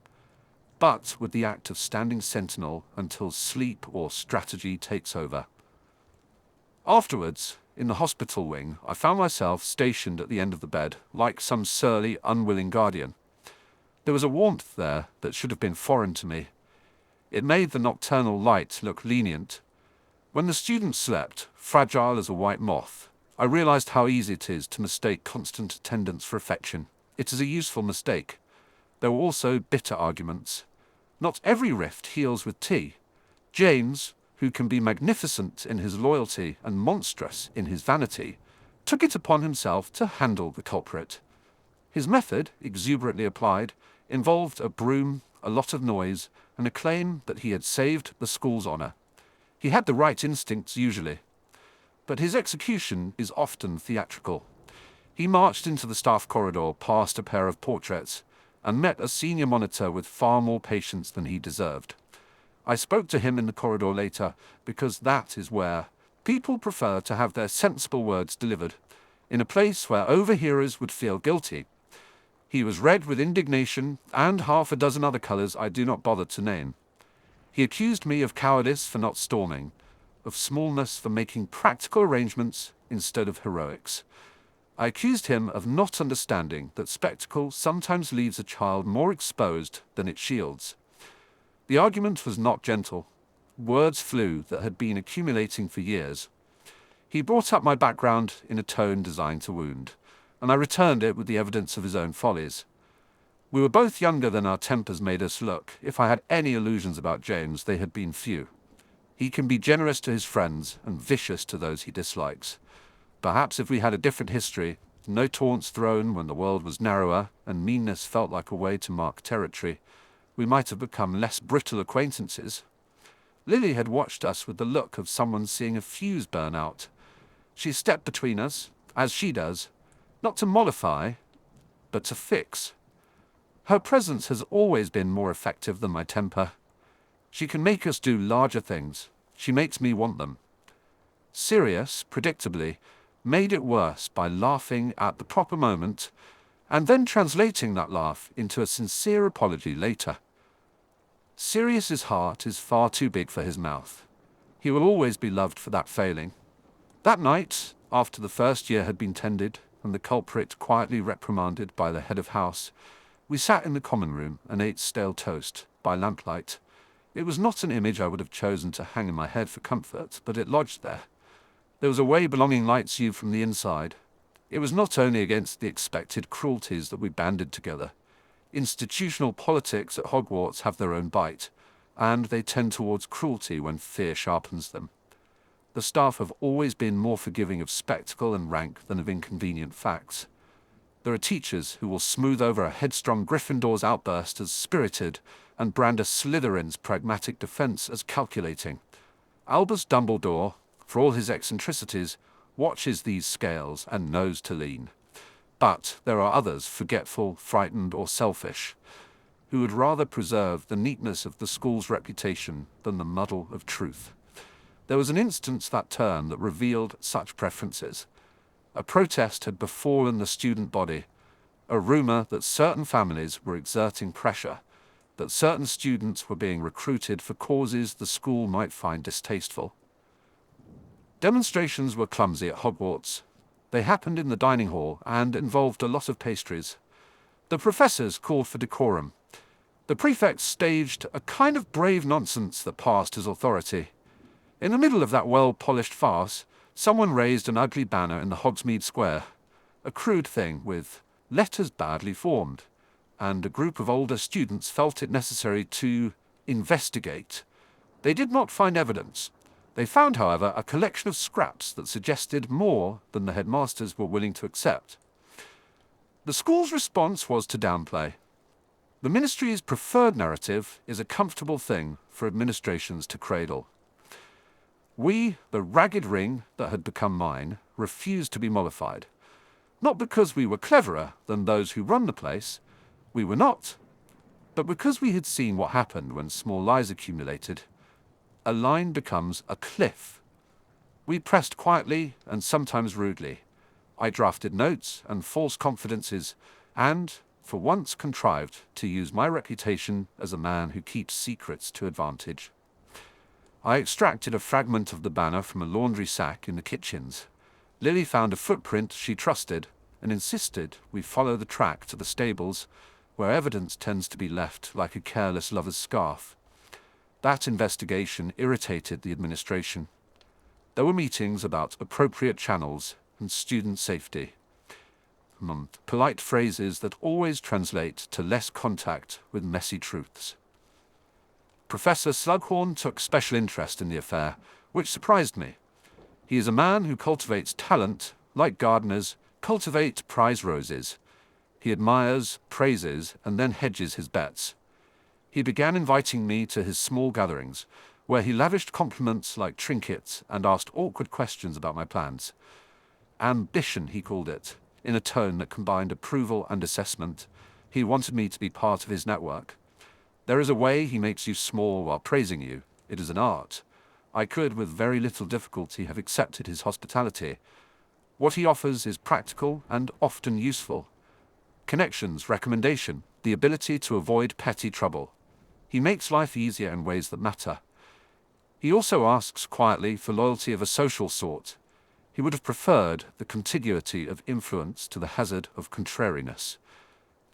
But with the act of standing sentinel until sleep or strategy takes over. Afterwards, in the hospital wing, I found myself stationed at the end of the bed, like some surly, unwilling guardian. There was a warmth there that should have been foreign to me. It made the nocturnal light look lenient. When the students slept, fragile as a white moth, I realized how easy it is to mistake constant attendance for affection. It is a useful mistake. There were also bitter arguments. Not every rift heals with tea. James, who can be magnificent in his loyalty and monstrous in his vanity, took it upon himself to handle the culprit. His method, exuberantly applied, involved a broom, a lot of noise, and a claim that he had saved the school's honor. He had the right instincts usually, but his execution is often theatrical. He marched into the staff corridor past a pair of portraits and met a senior monitor with far more patience than he deserved. I spoke to him in the corridor later because that is where people prefer to have their sensible words delivered, in a place where overhearers would feel guilty. He was red with indignation and half a dozen other colors I do not bother to name. He accused me of cowardice for not storming, of smallness for making practical arrangements instead of heroics. I accused him of not understanding that spectacle sometimes leaves a child more exposed than it shields. The argument was not gentle. Words flew that had been accumulating for years. He brought up my background in a tone designed to wound, and I returned it with the evidence of his own follies. We were both younger than our tempers made us look. If I had any illusions about James, they had been few. He can be generous to his friends and vicious to those he dislikes. Perhaps if we had a different history, no taunts thrown when the world was narrower and meanness felt like a way to mark territory, we might have become less brittle acquaintances. Lily had watched us with the look of someone seeing a fuse burn out. She stepped between us, as she does, not to mollify, but to fix. Her presence has always been more effective than my temper. She can make us do larger things. She makes me want them. Sirius, predictably, made it worse by laughing at the proper moment and then translating that laugh into a sincere apology later. Sirius's heart is far too big for his mouth. He will always be loved for that failing. That night, after the first year had been tended and the culprit quietly reprimanded by the head of house, we sat in the common room and ate stale toast by lamplight. It was not an image I would have chosen to hang in my head for comfort, but it lodged there. There was a way belonging lights you from the inside. It was not only against the expected cruelties that we banded together. Institutional politics at Hogwarts have their own bite, and they tend towards cruelty when fear sharpens them. The staff have always been more forgiving of spectacle and rank than of inconvenient facts. There are teachers who will smooth over a headstrong Gryffindor's outburst as spirited and brand a Slytherin's pragmatic defense as calculating. Albus Dumbledore, for all his eccentricities, watches these scales and knows to lean. But there are others, forgetful, frightened, or selfish, who would rather preserve the neatness of the school's reputation than the muddle of truth. There was an instance that term that revealed such preferences. A protest had befallen the student body, a rumor that certain families were exerting pressure, that certain students were being recruited for causes the school might find distasteful. Demonstrations were clumsy at Hogwarts. They happened in the dining hall and involved a lot of pastries. The professors called for decorum. The prefects staged a kind of brave nonsense that passed as authority. In the middle of that well-polished farce, someone raised an ugly banner in the Hogsmeade Square, a crude thing with letters badly formed, and a group of older students felt it necessary to investigate. They did not find evidence. They found, however, a collection of scraps that suggested more than the headmasters were willing to accept. The school's response was to downplay. The ministry's preferred narrative is a comfortable thing for administrations to cradle. We, the ragged ring that had become mine, refused to be mollified. Not because we were cleverer than those who run the place, we were not, but because we had seen what happened when small lies accumulated. A line becomes a cliff. We pressed quietly and sometimes rudely. I drafted notes and false confidences, and, for once, contrived to use my reputation as a man who keeps secrets to advantage. I extracted a fragment of the banner from a laundry sack in the kitchens. Lily found a footprint she trusted and insisted we follow the track to the stables, where evidence tends to be left like a careless lover's scarf. That investigation irritated the administration. There were meetings about appropriate channels and student safety. polite phrases that always translate to less contact with messy truths. Professor Slughorn took special interest in the affair, which surprised me. He is a man who cultivates talent, like gardeners cultivate prize roses. He admires, praises, and then hedges his bets. He began inviting me to his small gatherings, where he lavished compliments like trinkets and asked awkward questions about my plans. Ambition, he called it, in a tone that combined approval and assessment. He wanted me to be part of his network. There is a way he makes you small while praising you. It is an art. I could, with very little difficulty, have accepted his hospitality. What he offers is practical and often useful. Connections, recommendation, the ability to avoid petty trouble. He makes life easier in ways that matter. He also asks quietly for loyalty of a social sort. He would have preferred the contiguity of influence to the hazard of contrariness.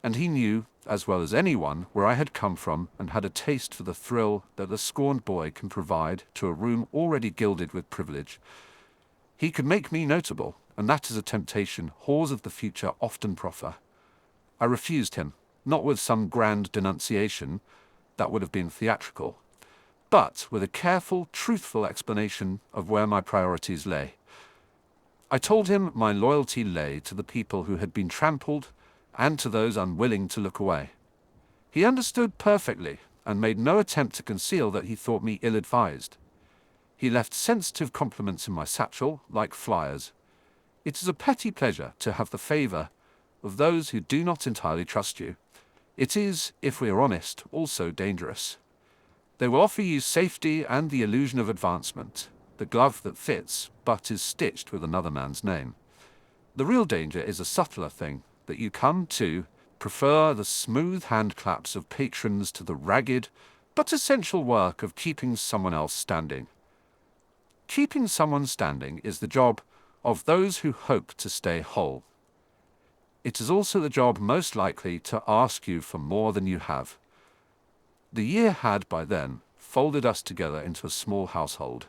And he knew, as well as anyone, where I had come from and had a taste for the thrill that a scorned boy can provide to a room already gilded with privilege. He could make me notable, and that is a temptation whores of the future often proffer. I refused him, not with some grand denunciation, that would have been theatrical, but with a careful, truthful explanation of where my priorities lay. I told him my loyalty lay to the people who had been trampled and to those unwilling to look away. He understood perfectly and made no attempt to conceal that he thought me ill-advised. He left sensitive compliments in my satchel, like flyers. It is a petty pleasure to have the favor of those who do not entirely trust you. It is, if we are honest, also dangerous. They will offer you safety and the illusion of advancement, the glove that fits, but is stitched with another man's name. The real danger is a subtler thing, that you come to prefer the smooth hand claps of patrons to the ragged, but essential work of keeping someone else standing. Keeping someone standing is the job of those who hope to stay whole. It is also the job most likely to ask you for more than you have. The year had, by then, folded us together into a small household.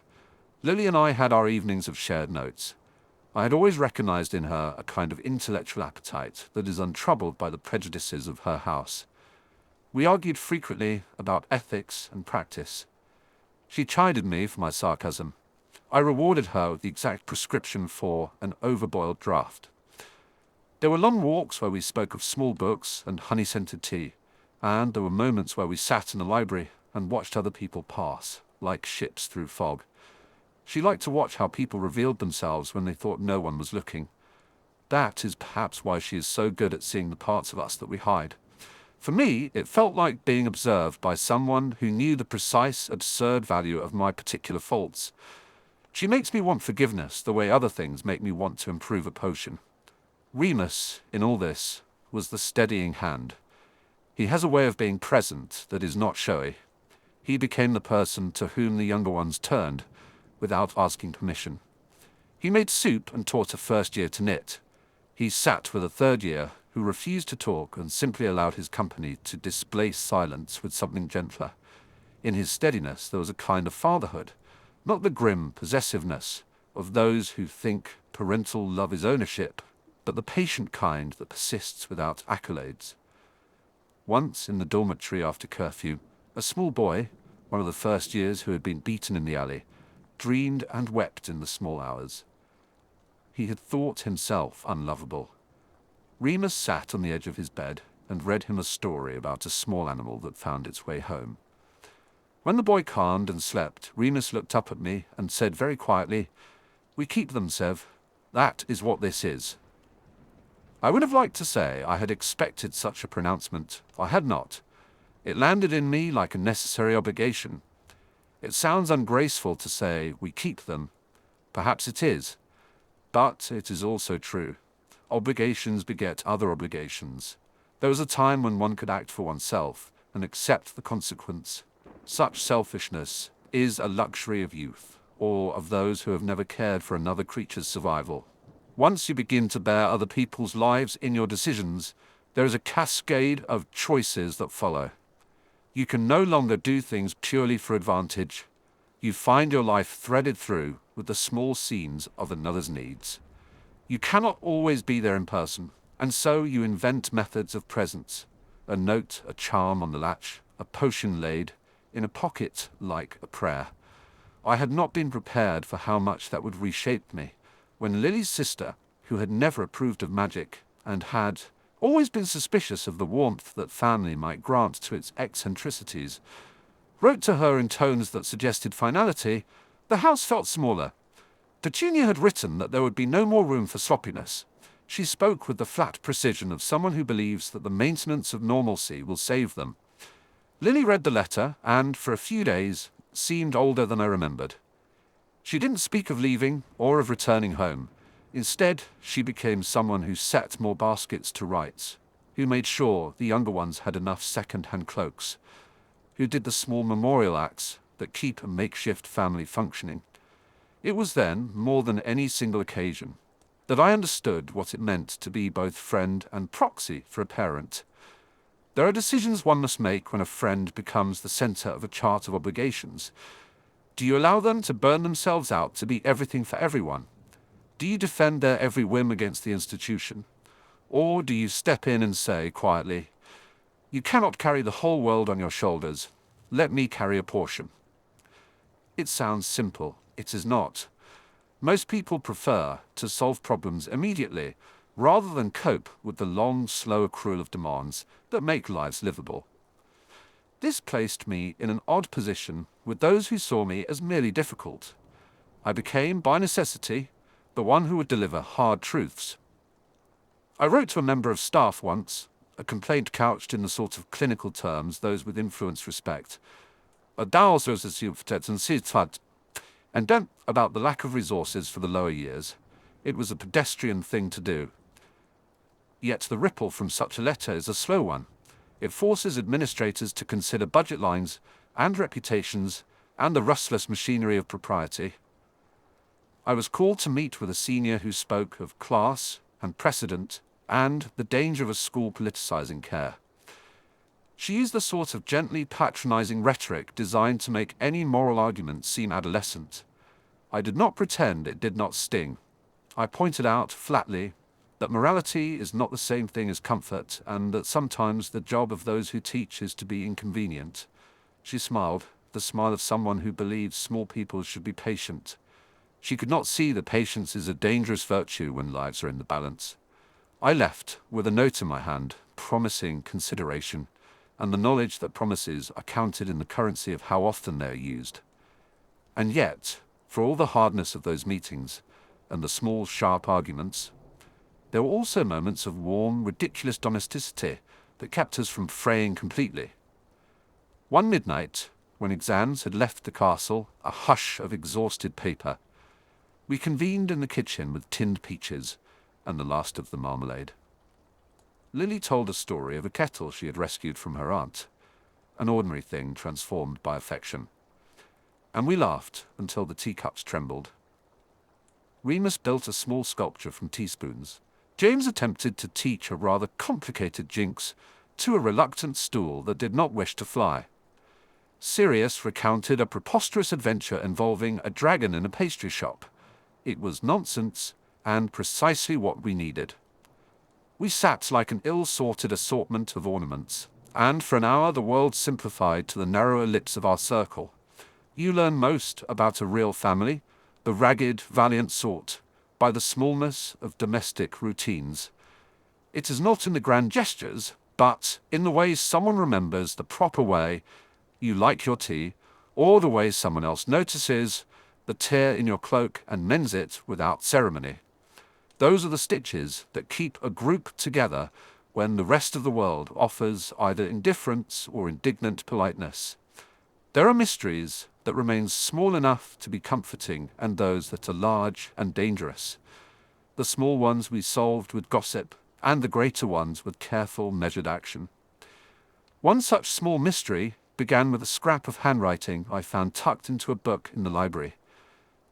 Lily and I had our evenings of shared notes. I had always recognized in her a kind of intellectual appetite that is untroubled by the prejudices of her house. We argued frequently about ethics and practice. She chided me for my sarcasm. I rewarded her with the exact prescription for an overboiled draught. There were long walks where we spoke of small books and honey-scented tea, and there were moments where we sat in the library and watched other people pass, like ships through fog. She liked to watch how people revealed themselves when they thought no one was looking. That is perhaps why she is so good at seeing the parts of us that we hide. For me, it felt like being observed by someone who knew the precise, absurd value of my particular faults. She makes me want forgiveness the way other things make me want to improve a potion. Remus, in all this, was the steadying hand. He has a way of being present that is not showy. He became the person to whom the younger ones turned, without asking permission. He made soup and taught a first year to knit. He sat with a third year who refused to talk and simply allowed his company to displace silence with something gentler. In his steadiness there was a kind of fatherhood, not the grim possessiveness of those who think parental love is ownership, but the patient kind that persists without accolades. Once, in the dormitory after curfew, a small boy, one of the first years who had been beaten in the alley, dreamed and wept in the small hours. He had thought himself unlovable. Remus sat on the edge of his bed and read him a story about a small animal that found its way home. When the boy calmed and slept, Remus looked up at me and said very quietly, "We keep them, Sev. That is what this is." I would have liked to say I had expected such a pronouncement. I had not. It landed in me like a necessary obligation. It sounds ungraceful to say we keep them. Perhaps it is. But it is also true. Obligations beget other obligations. There was a time when one could act for oneself and accept the consequence. Such selfishness is a luxury of youth, or of those who have never cared for another creature's survival. Once you begin to bear other people's lives in your decisions, there is a cascade of choices that follow. You can no longer do things purely for advantage. You find your life threaded through with the small scenes of another's needs. You cannot always be there in person. And so you invent methods of presence. A note, a charm on the latch, a potion laid in a pocket like a prayer. I had not been prepared for how much that would reshape me, when Lily's sister, who had never approved of magic, and had always been suspicious of the warmth that family might grant to its eccentricities, wrote to her in tones that suggested finality, the house felt smaller. Petunia had written that there would be no more room for sloppiness. She spoke with the flat precision of someone who believes that the maintenance of normalcy will save them. Lily read the letter and, for a few days, seemed older than I remembered. She didn't speak of leaving or of returning home. Instead, she became someone who set more baskets to rights, who made sure the younger ones had enough second-hand cloaks, who did the small memorial acts that keep a makeshift family functioning. It was then, more than any single occasion, that I understood what it meant to be both friend and proxy for a parent. There are decisions one must make when a friend becomes the center of a chart of obligations. Do you allow them to burn themselves out to be everything for everyone? Do you defend their every whim against the institution? Or do you step in and say quietly, "You cannot carry the whole world on your shoulders. Let me carry a portion"? It sounds simple. It is not. Most people prefer to solve problems immediately, rather than cope with the long, slow accrual of demands that make lives livable. This placed me in an odd position with those who saw me as merely difficult. I became, by necessity, the one who would deliver hard truths. I wrote to a member of staff once, a complaint couched in the sort of clinical terms those with influence respect, and then about the lack of resources for the lower years. It was a pedestrian thing to do. Yet the ripple from such a letter is a slow one. It forces administrators to consider budget lines and reputations and the rustless machinery of propriety. I was called to meet with a senior who spoke of class and precedent and the danger of a school politicizing care. She used the sort of gently patronizing rhetoric designed to make any moral argument seem adolescent. I did not pretend it did not sting. I pointed out flatly that morality is not the same thing as comfort, and that sometimes the job of those who teach is to be inconvenient. She smiled, the smile of someone who believes small people should be patient. She could not see that patience is a dangerous virtue when lives are in the balance. I left with a note in my hand, promising consideration, and the knowledge that promises are counted in the currency of how often they are used. And yet, for all the hardness of those meetings, and the small, sharp arguments, there were also moments of warm, ridiculous domesticity that kept us from fraying completely. One midnight, when exams had left the castle a hush of exhausted paper, we convened in the kitchen with tinned peaches and the last of the marmalade. Lily told a story of a kettle she had rescued from her aunt, an ordinary thing transformed by affection, and we laughed until the teacups trembled. Remus built a small sculpture from teaspoons. James attempted to teach a rather complicated jinx to a reluctant stool that did not wish to fly. Sirius recounted a preposterous adventure involving a dragon in a pastry shop. It was nonsense, and precisely what we needed. We sat like an ill-sorted assortment of ornaments, and for an hour the world simplified to the narrow ellipse of our circle. You learn most about a real family, the ragged, valiant sort, by the smallness of domestic routines. It is not in the grand gestures, but in the ways someone remembers the proper way you like your tea, or the way someone else notices the tear in your cloak and mends it without ceremony. Those are the stitches that keep a group together when the rest of the world offers either indifference or indignant politeness. There are mysteries that remain small enough to be comforting and those that are large and dangerous. The small ones we solved with gossip and the greater ones with careful, measured action. One such small mystery began with a scrap of handwriting I found tucked into a book in the library.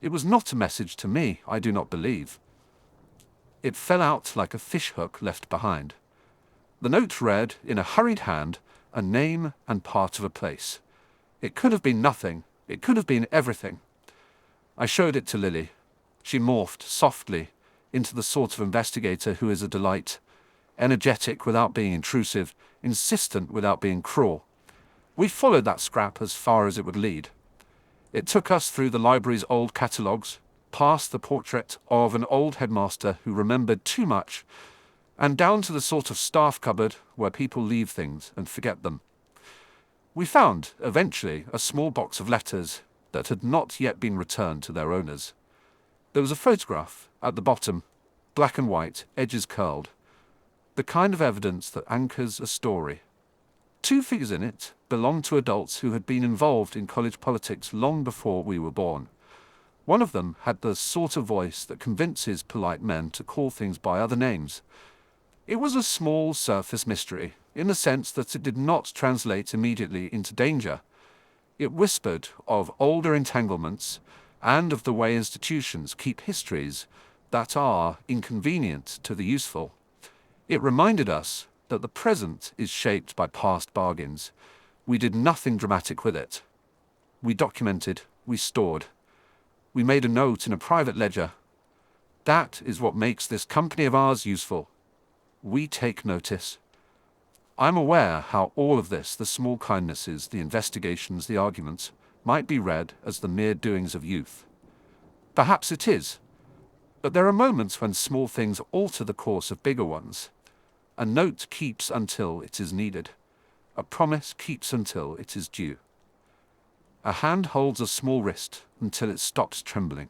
It was not a message to me, I do not believe. It fell out like a fishhook left behind. The note read, in a hurried hand, a name and part of a place. It could have been nothing. It could have been everything. I showed it to Lily. She morphed softly into the sort of investigator who is a delight. energetic without being intrusive, insistent without being cruel. We followed that scrap as far as it would lead. It took us through the library's old catalogues, past the portrait of an old headmaster who remembered too much, and down to the sort of staff cupboard where people leave things and forget them. We found, eventually, a small box of letters that had not yet been returned to their owners. There was a photograph at the bottom, black and white, edges curled, the kind of evidence that anchors a story. 2 figures in it belonged to adults who had been involved in college politics long before we were born. One of them had the sort of voice that convinces polite men to call things by other names. It was a small surface mystery, in the sense that it did not translate immediately into danger. It whispered of older entanglements and of the way institutions keep histories that are inconvenient to the useful. It reminded us that the present is shaped by past bargains. We did nothing dramatic with it. We documented, we stored. We made a note in a private ledger. That is what makes this company of ours useful. We take notice. I'm aware how all of this, the small kindnesses, the investigations, the arguments, might be read as the mere doings of youth. Perhaps it is. But there are moments when small things alter the course of bigger ones. A note keeps until it is needed. A promise keeps until it is due. A hand holds a small wrist until it stops trembling.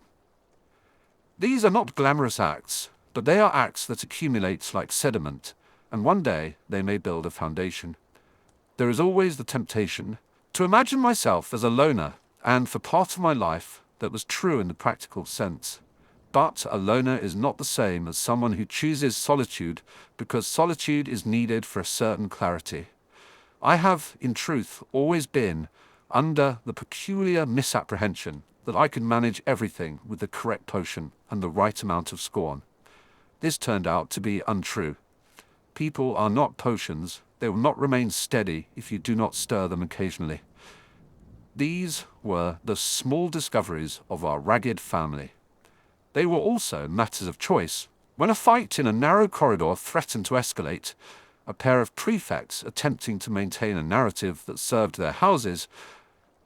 These are not glamorous acts, but they are acts that accumulate like sediment, and one day they may build a foundation. There is always the temptation to imagine myself as a loner, and for part of my life that was true in the practical sense. But a loner is not the same as someone who chooses solitude because solitude is needed for a certain clarity. I have, in truth, always been under the peculiar misapprehension that I could manage everything with the correct potion and the right amount of scorn. This turned out to be untrue. People are not potions. They will not remain steady if you do not stir them occasionally. These were the small discoveries of our ragged family. They were also matters of choice. When a fight in a narrow corridor threatened to escalate, a pair of prefects attempting to maintain a narrative that served their houses,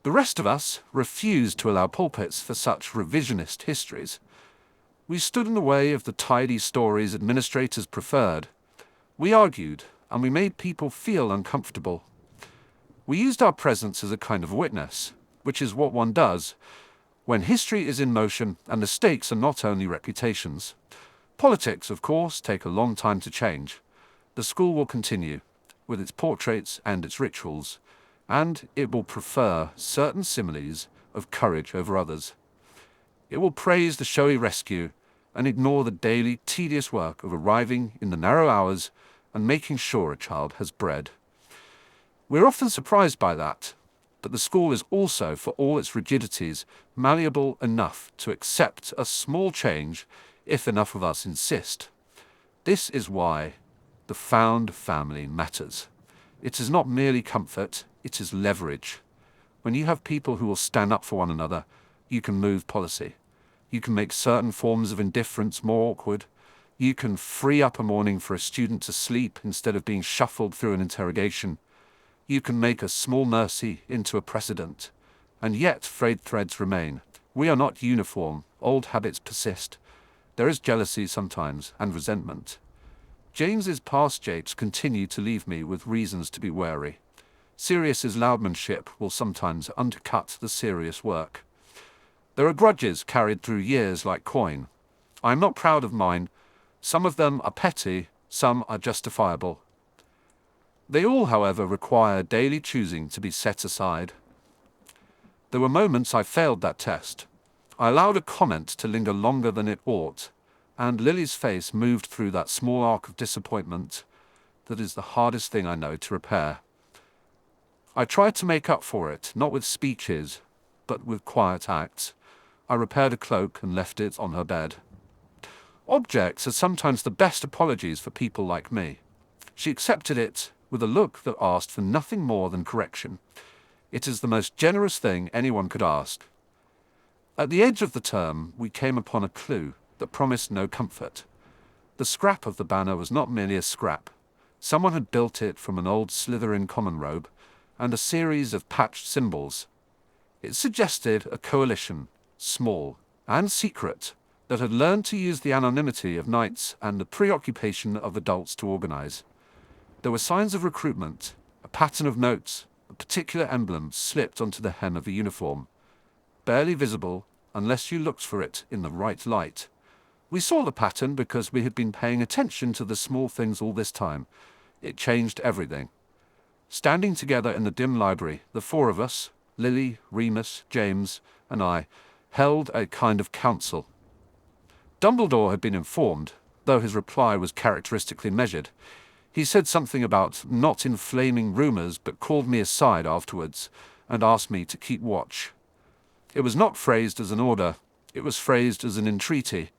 the rest of us refused to allow pulpits for such revisionist histories. We stood in the way of the tidy stories administrators preferred. We argued, and we made people feel uncomfortable. We used our presence as a kind of witness, which is what one does when history is in motion and the stakes are not only reputations. Politics, of course, take a long time to change. The school will continue, with its portraits and its rituals, and it will prefer certain similes of courage over others. It will praise the showy rescue and ignore the daily, tedious work of arriving in the narrow hours and making sure a child has bread. We're often surprised by that, but the school is also, for all its rigidities, malleable enough to accept a small change if enough of us insist. This is why the found family matters. It is not merely comfort, it is leverage. When you have people who will stand up for one another, you can move policy. You can make certain forms of indifference more awkward. You can free up a morning for a student to sleep instead of being shuffled through an interrogation. You can make a small mercy into a precedent. And yet frayed threads remain. We are not uniform. Old habits persist. There is jealousy sometimes, and resentment. James's past japes continue to leave me with reasons to be wary. Sirius's loudmanship will sometimes undercut the serious work. There are grudges carried through years like coin. I am not proud of mine. Some of them are petty, some are justifiable. They all, however, require daily choosing to be set aside. There were moments I failed that test. I allowed a comment to linger longer than it ought, and Lily's face moved through that small arc of disappointment that is the hardest thing I know to repair. I tried to make up for it, not with speeches, but with quiet acts. I repaired a cloak and left it on her bed. Objects are sometimes the best apologies for people like me. She accepted it with a look that asked for nothing more than correction. It is the most generous thing anyone could ask. At the edge of the term, we came upon a clue that promised no comfort. The scrap of the banner was not merely a scrap. Someone had built it from an old Slytherin common robe and a series of patched symbols. It suggested a coalition, small and secret, that had learned to use the anonymity of knights and the preoccupation of adults to organize. There were signs of recruitment, a pattern of notes, a particular emblem slipped onto the hem of a uniform. Barely visible, unless you looked for it in the right light. We saw the pattern because we had been paying attention to the small things all this time. It changed everything. Standing together in the dim library, the four of us, Lily, Remus, James, and I, held a kind of council. Dumbledore had been informed, though his reply was characteristically measured. He said something about not inflaming rumors, but called me aside afterwards and asked me to keep watch. It was not phrased as an order, it was phrased as an entreaty.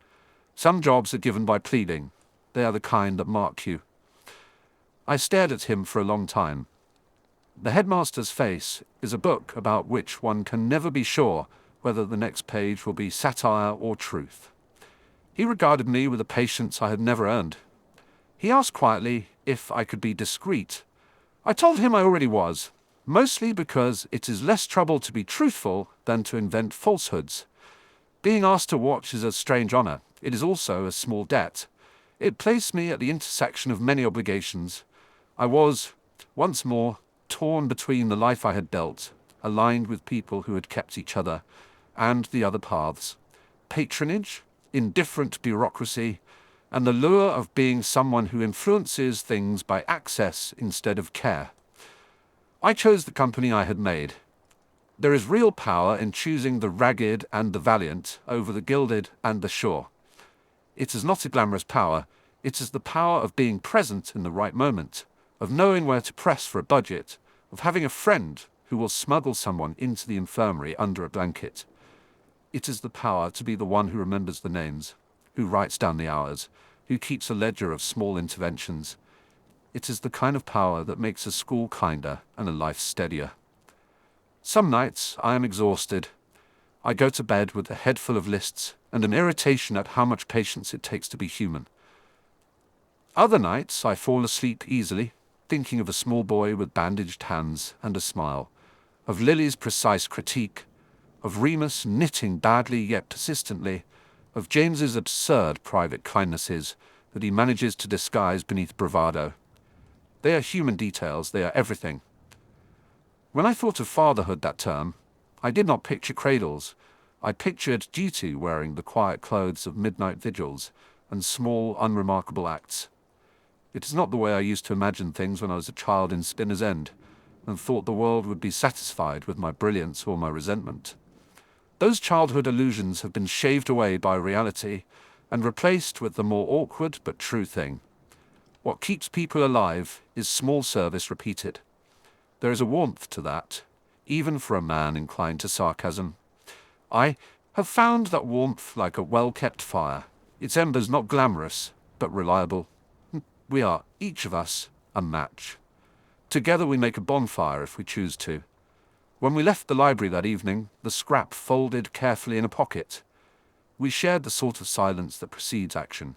Some jobs are given by pleading. They are the kind that mark you. I stared at him for a long time. The headmaster's face is a book about which one can never be sure whether the next page will be satire or truth. He regarded me with a patience I had never earned. He asked quietly if I could be discreet. I told him I already was, mostly because it is less trouble to be truthful than to invent falsehoods. Being asked to watch is a strange honor. It is also a small debt. It placed me at the intersection of many obligations. I was, once more, torn between the life I had dealt, aligned with people who had kept each other, and the other paths. Patronage, indifferent bureaucracy, and the lure of being someone who influences things by access instead of care. I chose the company I had made. There is real power in choosing the ragged and the valiant over the gilded and the sure. It is not a glamorous power, it is the power of being present in the right moment, of knowing where to press for a budget, of having a friend who will smuggle someone into the infirmary under a blanket. It is the power to be the one who remembers the names, who writes down the hours, who keeps a ledger of small interventions. It is the kind of power that makes a school kinder and a life steadier. Some nights I am exhausted. I go to bed with a head full of lists and an irritation at how much patience it takes to be human. Other nights I fall asleep easily, thinking of a small boy with bandaged hands and a smile, of Lily's precise critique, of Remus knitting badly yet persistently, of James's absurd private kindnesses that he manages to disguise beneath bravado. They are human details, they are everything. When I thought of fatherhood that term, I did not picture cradles. I pictured duty wearing the quiet clothes of midnight vigils and small, unremarkable acts. It is not the way I used to imagine things when I was a child in Spinner's End, and thought the world would be satisfied with my brilliance or my resentment. Those childhood illusions have been shaved away by reality and replaced with the more awkward but true thing. What keeps people alive is small service repeated. There is a warmth to that, even for a man inclined to sarcasm. I have found that warmth like a well-kept fire, its embers not glamorous, but reliable. We are, each of us, a match. Together we make a bonfire if we choose to. When we left the library that evening, the scrap folded carefully in a pocket. We shared the sort of silence that precedes action.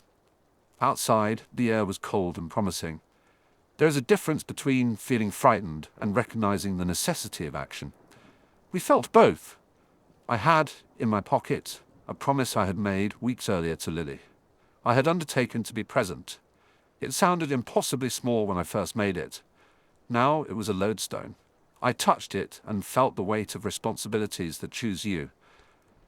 Outside, the air was cold and promising. There is a difference between feeling frightened and recognizing the necessity of action. We felt both. I had, in my pocket, a promise I had made weeks earlier to Lily. I had undertaken to be present. It sounded impossibly small when I first made it. Now it was a lodestone. I touched it and felt the weight of responsibilities that choose you.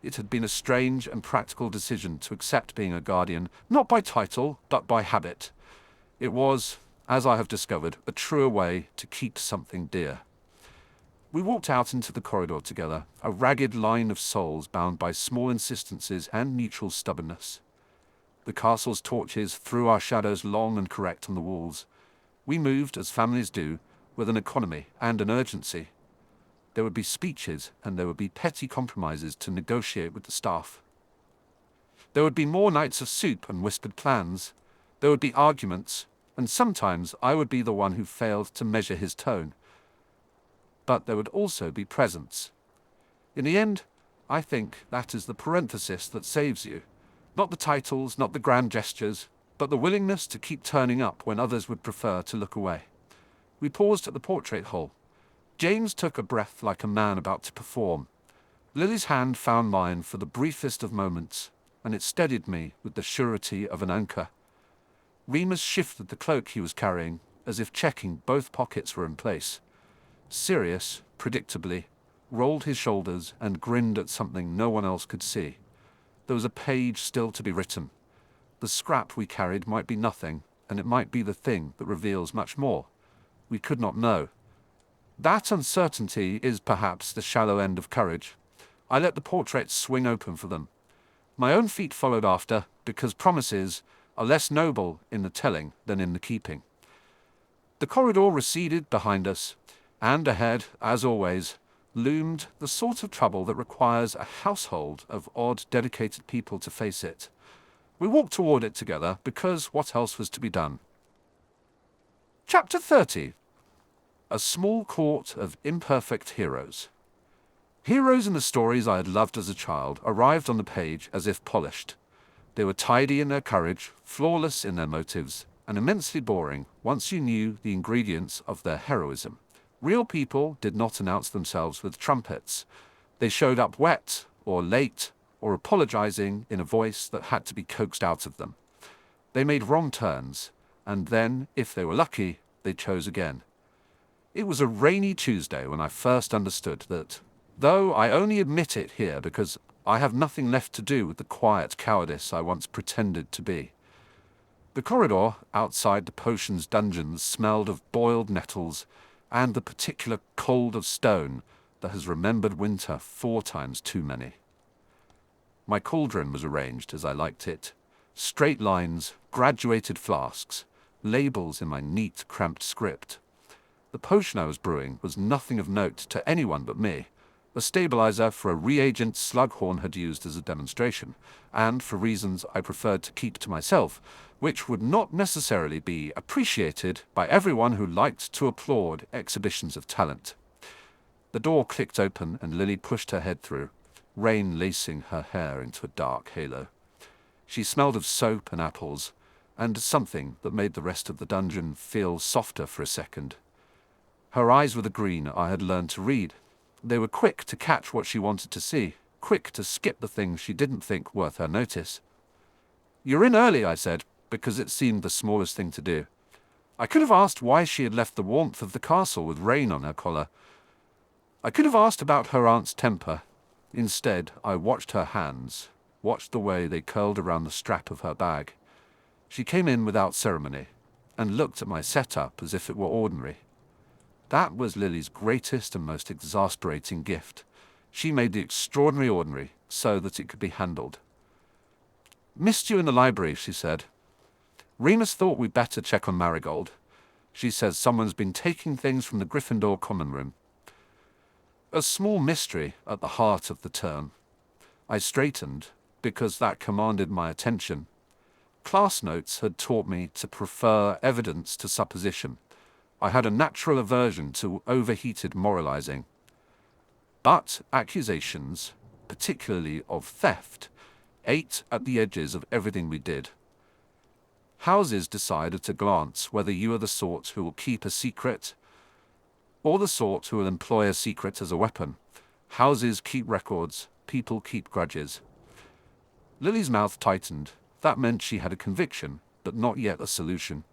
It had been a strange and practical decision to accept being a guardian, not by title, but by habit. It was, as I have discovered, a truer way to keep something dear. We walked out into the corridor together, a ragged line of souls bound by small insistences and mutual stubbornness. The castle's torches threw our shadows long and correct on the walls. We moved, as families do, with an economy and an urgency. There would be speeches, and there would be petty compromises to negotiate with the staff. There would be more nights of soup and whispered plans. There would be arguments, and sometimes I would be the one who failed to measure his tone. But there would also be presence. In the end, I think that is the parenthesis that saves you. Not the titles, not the grand gestures, but the willingness to keep turning up when others would prefer to look away. We paused at the portrait hole. James took a breath like a man about to perform. Lily's hand found mine for the briefest of moments, and it steadied me with the surety of an anchor. Remus shifted the cloak he was carrying, as if checking both pockets were in place. Sirius, predictably, rolled his shoulders and grinned at something no one else could see. There was a page still to be written. The scrap we carried might be nothing, and it might be the thing that reveals much more. We could not know. That uncertainty is perhaps the shallow end of courage. I let the portraits swing open for them. My own feet followed after, because promises are less noble in the telling than in the keeping. The corridor receded behind us, and ahead, as always, loomed the sort of trouble that requires a household of odd, dedicated people to face it. We walked toward it together because what else was to be done? Chapter 30. A small court of imperfect heroes. Heroes in the stories I had loved as a child arrived on the page as if polished. They were tidy in their courage, flawless in their motives, and immensely boring once you knew the ingredients of their heroism. Real people did not announce themselves with trumpets. They showed up wet, or late, or apologizing in a voice that had to be coaxed out of them. They made wrong turns, and then, if they were lucky, they chose again. It was a rainy Tuesday when I first understood that, though I only admit it here because I have nothing left to do with the quiet cowardice I once pretended to be. The corridor outside the potions dungeons smelled of boiled nettles and the particular cold of stone that has remembered winter 4 times too many. My cauldron was arranged as I liked it. Straight lines, graduated flasks, labels in my neat, cramped script. The potion I was brewing was nothing of note to anyone but me, a stabilizer for a reagent Slughorn had used as a demonstration, and for reasons I preferred to keep to myself, which would not necessarily be appreciated by everyone who liked to applaud exhibitions of talent. The door clicked open and Lily pushed her head through, rain lacing her hair into a dark halo. She smelled of soap and apples, and something that made the rest of the dungeon feel softer for a second. Her eyes were the green I had learned to read. They were quick to catch what she wanted to see, quick to skip the things she didn't think worth her notice. "You're in early," I said, because it seemed the smallest thing to do. I could have asked why she had left the warmth of the castle with rain on her collar. I could have asked about her aunt's temper. Instead, I watched her hands, watched the way they curled around the strap of her bag. She came in without ceremony, and looked at my setup as if it were ordinary. That was Lily's greatest and most exasperating gift. She made the extraordinary ordinary so that it could be handled. "Missed you in the library," she said. "Remus thought we'd better check on Marigold. She says someone's been taking things from the Gryffindor common room." A small mystery at the heart of the term. I straightened, because that commanded my attention. Class notes had taught me to prefer evidence to supposition. I had a natural aversion to overheated moralizing. But accusations, particularly of theft, ate at the edges of everything we did. Houses decide at a glance whether you are the sort who will keep a secret or the sort who will employ a secret as a weapon. Houses keep records, people keep grudges. Lily's mouth tightened. That meant she had a conviction, but not yet a solution.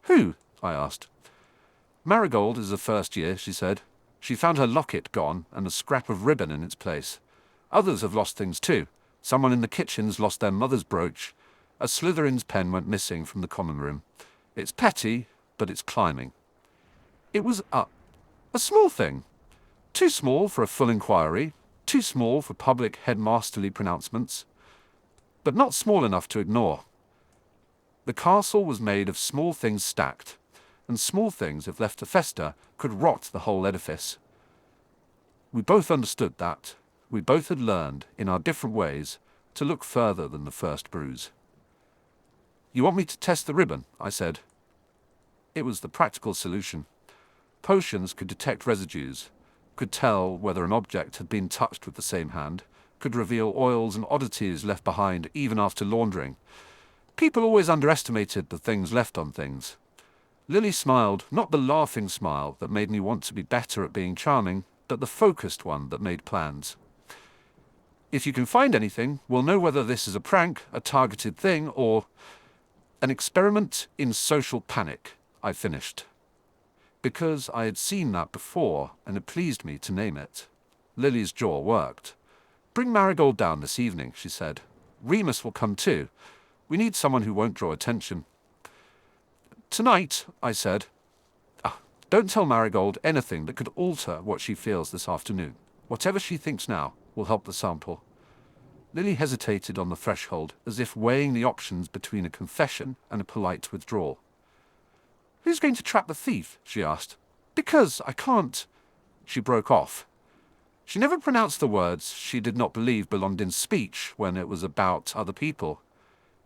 "Who?" I asked. "Marigold is a first year," she said. "She found her locket gone and a scrap of ribbon in its place. Others have lost things too. Someone in the kitchen's lost their mother's brooch. A Slytherin's pen went missing from the common room. It's petty, but it's climbing." It was a small thing. Too small for a full inquiry, too small for public headmasterly pronouncements, but not small enough to ignore. The castle was made of small things stacked, and small things, if left to fester, could rot the whole edifice. We both understood that. We both had learned, in our different ways, to look further than the first bruise. "You want me to test the ribbon?" I said. It was the practical solution. Potions could detect residues, could tell whether an object had been touched with the same hand, could reveal oils and oddities left behind even after laundering. People always underestimated the things left on things. Lily smiled, not the laughing smile that made me want to be better at being charming, but the focused one that made plans. If you can find anything, we'll know whether this is a prank, a targeted thing, or an experiment in social panic, I finished. Because I had seen that before, and it pleased me to name it. Lily's jaw worked. Bring Marigold down this evening, she said. Remus will come too. We need someone who won't draw attention. Tonight, I said. Don't tell Marigold anything that could alter what she feels this afternoon. Whatever she thinks now will help the sample. Lily hesitated on the threshold, as if weighing the options between a confession and a polite withdrawal. Who's going to trap the thief? She asked. Because I can't. She broke off. She never pronounced the words she did not believe belonged in speech when it was about other people.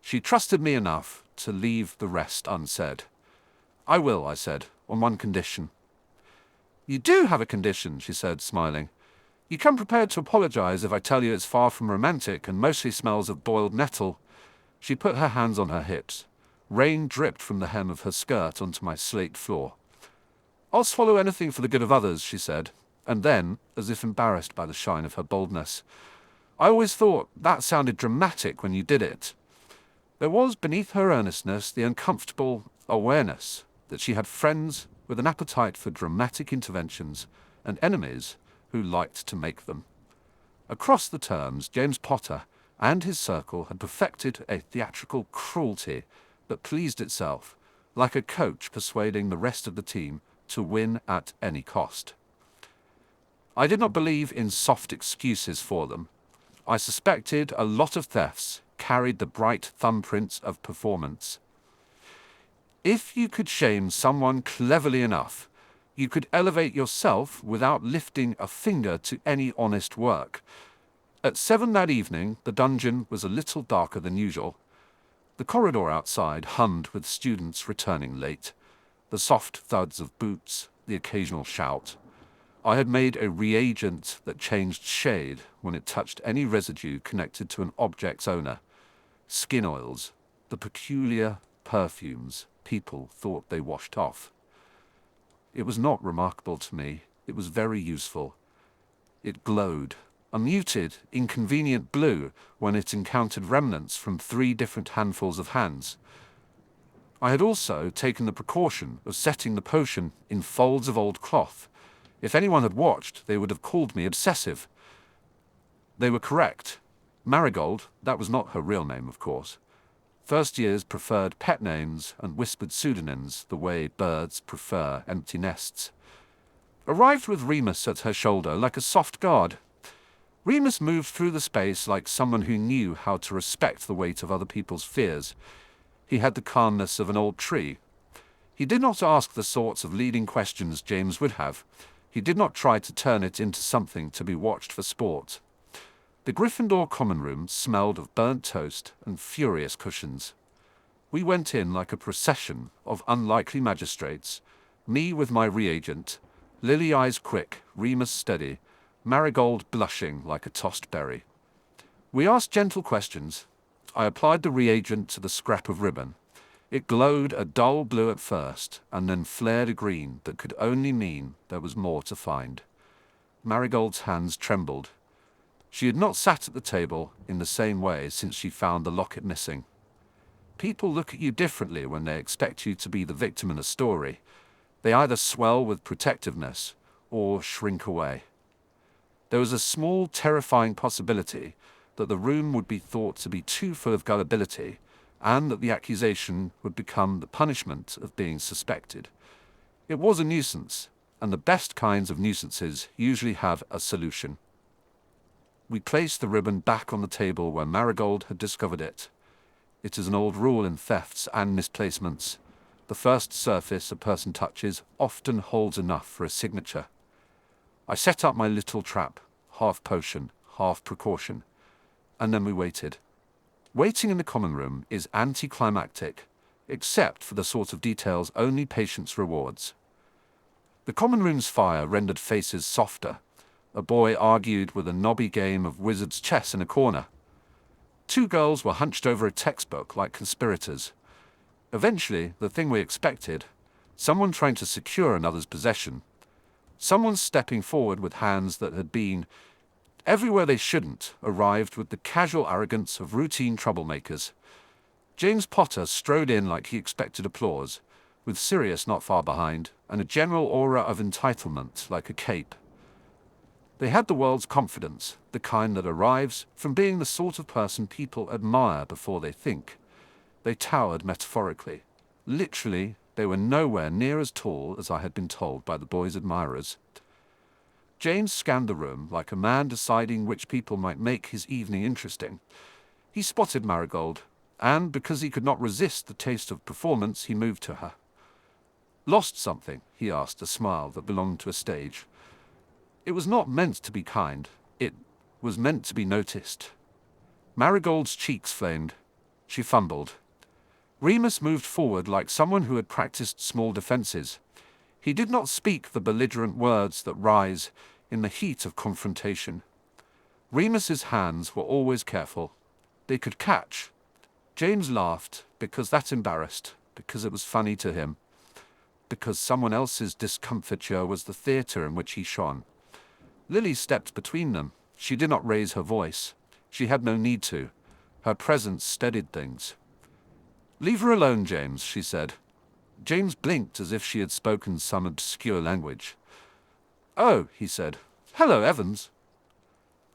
She trusted me enough to leave the rest unsaid. I will, I said, on one condition. You do have a condition, she said, smiling. You come prepared to apologize if I tell you it's far from romantic and mostly smells of boiled nettle. She put her hands on her hips. Rain dripped from the hem of her skirt onto my slate floor. I'll swallow anything for the good of others, she said, and then, as if embarrassed by the shine of her boldness, I always thought that sounded dramatic when you did it. There was beneath her earnestness the uncomfortable awareness that she had friends with an appetite for dramatic interventions and enemies who liked to make them. Across the terms, James Potter and his circle had perfected a theatrical cruelty that pleased itself, like a coach persuading the rest of the team to win at any cost. I did not believe in soft excuses for them. I suspected a lot of thefts carried the bright thumbprints of performance. If you could shame someone cleverly enough, you could elevate yourself without lifting a finger to any honest work. At 7 that evening, the dungeon was a little darker than usual. The corridor outside hummed with students returning late, the soft thuds of boots, the occasional shout. I had made a reagent that changed shade when it touched any residue connected to an object's owner. Skin oils, the peculiar perfumes people thought they washed off. It was not remarkable to me. It was very useful. It glowed, a muted, inconvenient blue when it encountered remnants from 3 different handfuls of hands. I had also taken the precaution of setting the potion in folds of old cloth. If anyone had watched, they would have called me obsessive. They were correct. Marigold, that was not her real name, of course. First years preferred pet names and whispered pseudonyms the way birds prefer empty nests. Arrived with Remus at her shoulder like a soft guard. Remus moved through the space like someone who knew how to respect the weight of other people's fears. He had the calmness of an old tree. He did not ask the sorts of leading questions James would have. He did not try to turn it into something to be watched for sport. The Gryffindor common room smelled of burnt toast and furious cushions. We went in like a procession of unlikely magistrates, me with my reagent, Lily eyes quick, Remus steady, Marigold blushing like a tossed berry. We asked gentle questions. I applied the reagent to the scrap of ribbon. It glowed a dull blue at first, and then flared a green that could only mean there was more to find. Marigold's hands trembled. She had not sat at the table in the same way since she found the locket missing. People look at you differently when they expect you to be the victim in a story. They either swell with protectiveness or shrink away. There was a small, terrifying possibility that the room would be thought to be too full of gullibility, and that the accusation would become the punishment of being suspected. It was a nuisance, and the best kinds of nuisances usually have a solution. We placed the ribbon back on the table where Marigold had discovered it. It is an old rule in thefts and misplacements. The first surface a person touches often holds enough for a signature. I set up my little trap, half potion, half precaution, and then we waited. Waiting in the common room is anticlimactic, except for the sort of details only patience rewards. The common room's fire rendered faces softer. A boy argued with a knobby game of wizard's chess in a corner. Two girls were hunched over a textbook like conspirators. Eventually, the thing we expected, someone trying to secure another's possession. Someone stepping forward with hands that had been everywhere they shouldn't, arrived with the casual arrogance of routine troublemakers. James Potter strode in like he expected applause, with Sirius not far behind, and a general aura of entitlement like a cape. They had the world's confidence, the kind that arrives from being the sort of person people admire before they think. They towered metaphorically. Literally, they were nowhere near as tall as I had been told by the boys' admirers. James scanned the room like a man deciding which people might make his evening interesting. He spotted Marigold, and because he could not resist the taste of performance, he moved to her. "Lost something?" he asked, a smile that belonged to a stage. It was not meant to be kind. It was meant to be noticed. Marigold's cheeks flamed. She fumbled. Remus moved forward like someone who had practiced small defenses. He did not speak the belligerent words that rise in the heat of confrontation. Remus's hands were always careful. They could catch. James laughed, because that embarrassed, because it was funny to him, because someone else's discomfiture was the theatre in which he shone. Lily stepped between them. She did not raise her voice. She had no need to. Her presence steadied things. "Leave her alone, James," she said. James blinked as if she had spoken some obscure language. "Oh," he said. "Hello, Evans."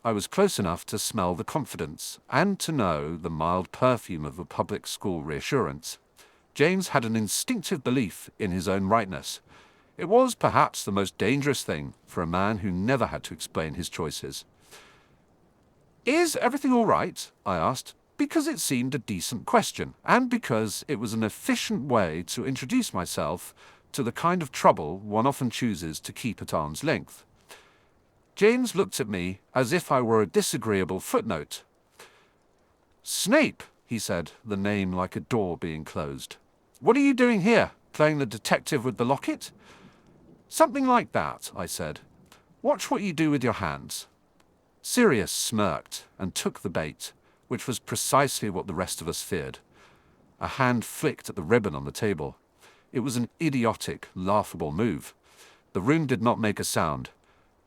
I was close enough to smell the confidence and to know the mild perfume of a public school reassurance. James had an instinctive belief in his own rightness. It was perhaps the most dangerous thing for a man who never had to explain his choices. "Is everything all right?" I asked, because it seemed a decent question, and because it was an efficient way to introduce myself to the kind of trouble one often chooses to keep at arm's length. James looked at me as if I were a disagreeable footnote. "Snape," he said, the name like a door being closed. "What are you doing here, playing the detective with the locket?" "Something like that," I said. "Watch what you do with your hands." Sirius smirked and took the bait, which was precisely what the rest of us feared. A hand flicked at the ribbon on the table. It was an idiotic, laughable move. The room did not make a sound.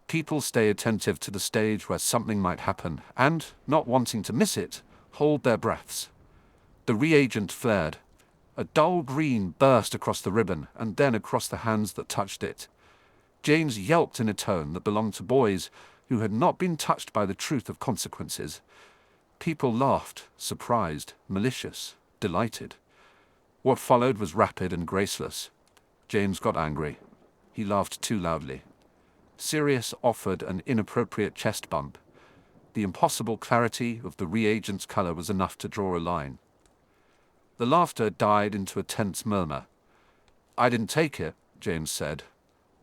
People stay attentive to the stage where something might happen, and, not wanting to miss it, hold their breaths. The reagent flared. A dull green burst across the ribbon, and then across the hands that touched it. James yelped in a tone that belonged to boys who had not been touched by the truth of consequences. People laughed, surprised, malicious, delighted. What followed was rapid and graceless. James got angry. He laughed too loudly. Sirius offered an inappropriate chest bump. The impossible clarity of the reagent's color was enough to draw a line. The laughter died into a tense murmur. "I didn't take it," James said,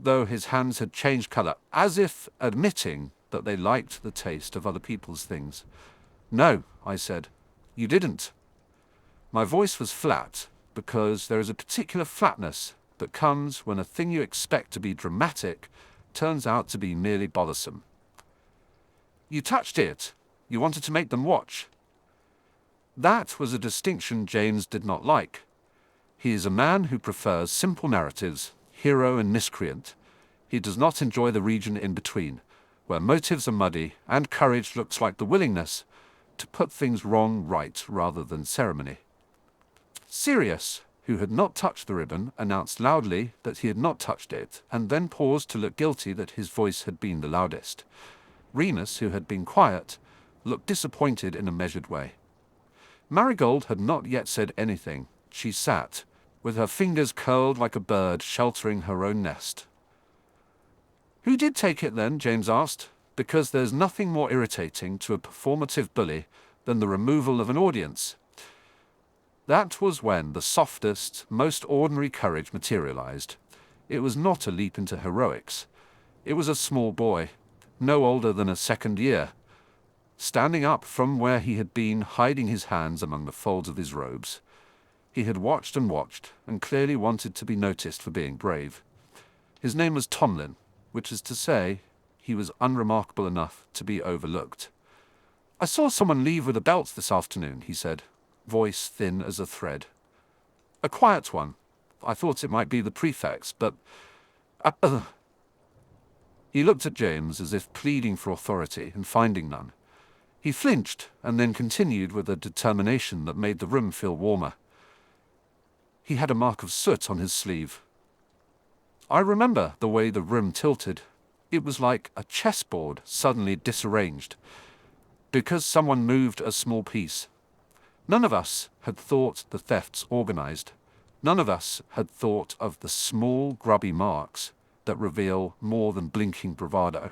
though his hands had changed color, as if admitting that they liked the taste of other people's things. "No," I said, "you didn't." My voice was flat, because there is a particular flatness that comes when a thing you expect to be dramatic turns out to be merely bothersome. "You touched it. You wanted to make them watch." That was a distinction James did not like. He is a man who prefers simple narratives, hero and miscreant. He does not enjoy the region in between, where motives are muddy and courage looks like the willingness to put things wrong right rather than ceremony. Sirius, who had not touched the ribbon, announced loudly that he had not touched it, and then paused to look guilty that his voice had been the loudest. Remus, who had been quiet, looked disappointed in a measured way. Marigold had not yet said anything. She sat, with her fingers curled like a bird sheltering her own nest. "Who did take it then?" James asked, because there's nothing more irritating to a performative bully than the removal of an audience. That was when the softest, most ordinary courage materialized. It was not a leap into heroics. It was a small boy, no older than a second year, standing up from where he had been, hiding his hands among the folds of his robes. He had watched and clearly wanted to be noticed for being brave. His name was Tomlin, which is to say, he was unremarkable enough to be overlooked. I saw someone leave with a belt this afternoon, he said, voice thin as a thread. A quiet one. I thought it might be the prefects, but... He looked at James as if pleading for authority and finding none. He flinched and then continued with a determination that made the room feel warmer. He had a mark of soot on his sleeve. I remember the way the room tilted. It was like a chessboard suddenly disarranged, because someone moved a small piece. None of us had thought the thefts organized. None of us had thought of the small, grubby marks that reveal more than blinking bravado.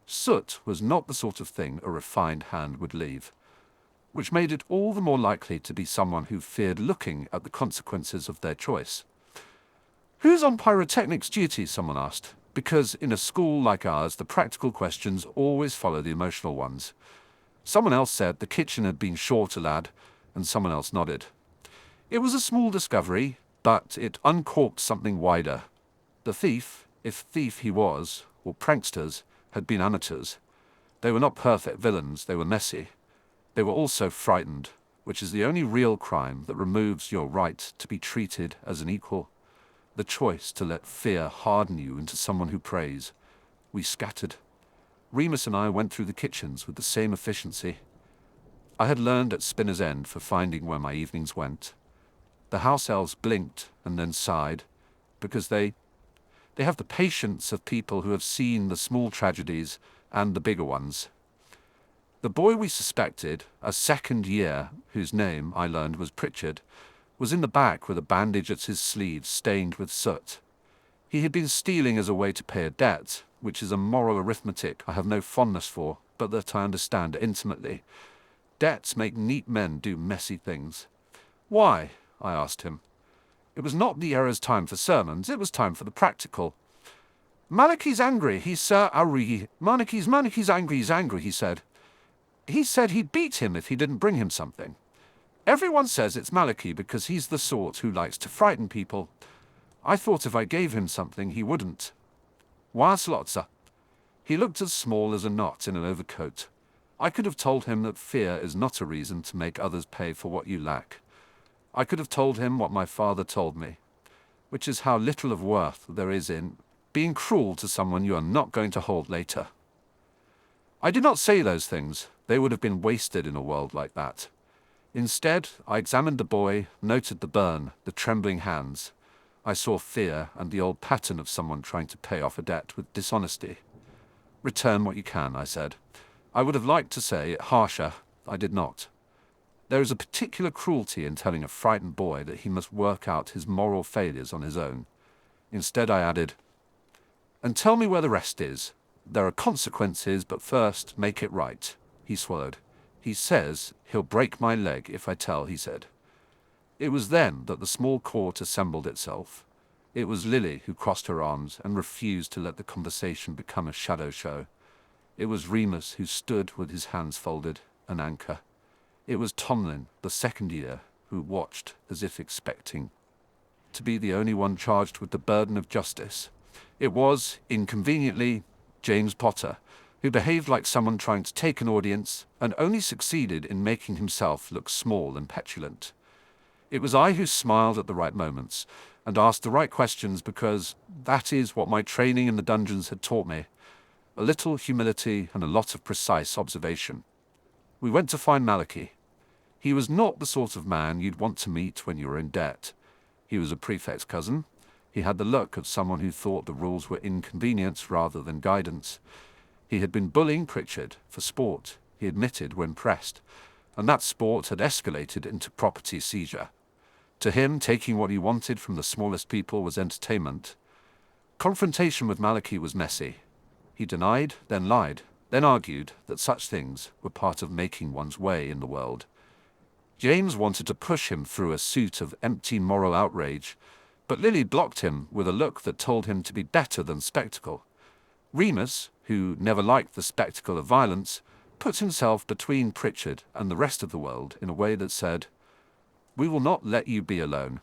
Soot was not the sort of thing a refined hand would leave, which made it all the more likely to be someone who feared looking at the consequences of their choice. Who's on pyrotechnics duty? Someone asked, because in a school like ours, the practical questions always follow the emotional ones. Someone else said the kitchen had been short a lad, and someone else nodded. It was a small discovery, but it uncorked something wider. The thief, if thief he was, or pranksters, had been amateurs. They were not perfect villains, they were messy. They were also frightened, which is the only real crime that removes your right to be treated as an equal. The choice to let fear harden you into someone who prays. We scattered. Remus and I went through the kitchens with the same efficiency. I had learned at Spinner's End for finding where my evenings went. The house elves blinked and then sighed, because they have the patience of people who have seen the small tragedies and the bigger ones. The boy we suspected, a second year, whose name, I learned, was Pritchard, was in the back with a bandage at his sleeve stained with soot. He had been stealing as a way to pay a debt, which is a moral arithmetic I have no fondness for, but that I understand intimately. Debts make neat men do messy things. Why? I asked him. It was not the era's time for sermons, it was time for the practical. Malachi's angry, he's angry, he's angry, he said. He said he'd beat him if he didn't bring him something. Everyone says it's Malachi because he's the sort who likes to frighten people. I thought if I gave him something, he wouldn't. What's sir? He looked as small as a knot in an overcoat. I could have told him that fear is not a reason to make others pay for what you lack. I could have told him what my father told me, which is how little of worth there is in being cruel to someone you are not going to hold later. I did not say those things. They would have been wasted in a world like that. Instead, I examined the boy, noted the burn, the trembling hands. I saw fear and the old pattern of someone trying to pay off a debt with dishonesty. Return what you can, I said. I would have liked to say it harsher. I did not. There is a particular cruelty in telling a frightened boy that he must work out his moral failures on his own. Instead, I added, and tell me where the rest is. There are consequences, but first, make it right. He swallowed. He says he'll break my leg if I tell, he said. It was then that the small court assembled itself. It was Lily who crossed her arms and refused to let the conversation become a shadow show. It was Remus who stood with his hands folded, an anchor. It was Tomlin, the second year, who watched as if expecting to be the only one charged with the burden of justice. It was, inconveniently, James Potter, who behaved like someone trying to take an audience and only succeeded in making himself look small and petulant. It was I who smiled at the right moments and asked the right questions because that is what my training in the dungeons had taught me. A little humility and a lot of precise observation. We went to find Malachi. He was not the sort of man you'd want to meet when you were in debt. He was a prefect's cousin. He had the look of someone who thought the rules were inconvenience rather than guidance. He had been bullying Pritchard for sport, he admitted when pressed, and that sport had escalated into property seizure. To him, taking what he wanted from the smallest people was entertainment. Confrontation with Malachi was messy. He denied, then lied, then argued that such things were part of making one's way in the world. James wanted to push him through a suit of empty moral outrage, but Lily blocked him with a look that told him to be better than spectacle. Remus, who never liked the spectacle of violence, put himself between Pritchard and the rest of the world in a way that said, "We will not let you be alone."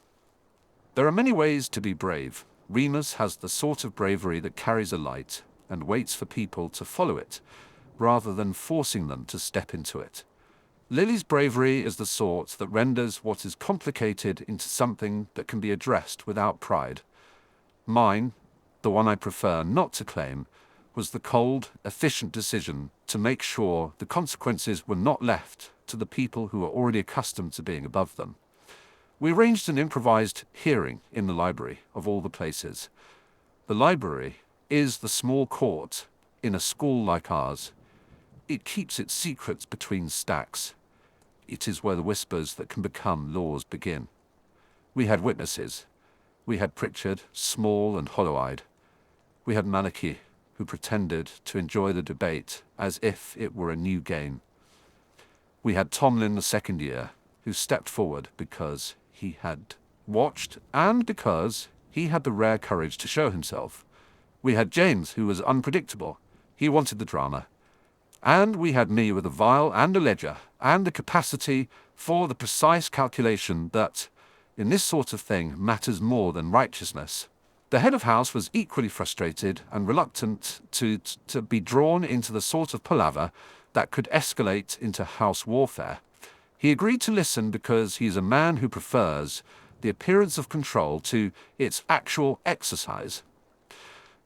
There are many ways to be brave. Remus has the sort of bravery that carries a light and waits for people to follow it. rather than forcing them to step into it. Lily's bravery is the sort that renders what is complicated into something that can be addressed without pride. Mine, the one I prefer not to claim, was the cold, efficient decision to make sure the consequences were not left to the people who were already accustomed to being above them. We arranged an improvised hearing in the library, of all the places. The library is the small court in a school like ours. It keeps its secrets between stacks. It is where the whispers that can become laws begin. We had witnesses. We had Pritchard, small and hollow-eyed. We had Malachy, who pretended to enjoy the debate as if it were a new game. We had Tomlin the second year, who stepped forward because he had watched and because he had the rare courage to show himself. We had James, who was unpredictable. He wanted the drama. And we had me with a vial and a ledger, and the capacity for the precise calculation that, in this sort of thing, matters more than righteousness. The head of house was equally frustrated and reluctant to be drawn into the sort of palaver that could escalate into house warfare. He agreed to listen because he is a man who prefers the appearance of control to its actual exercise.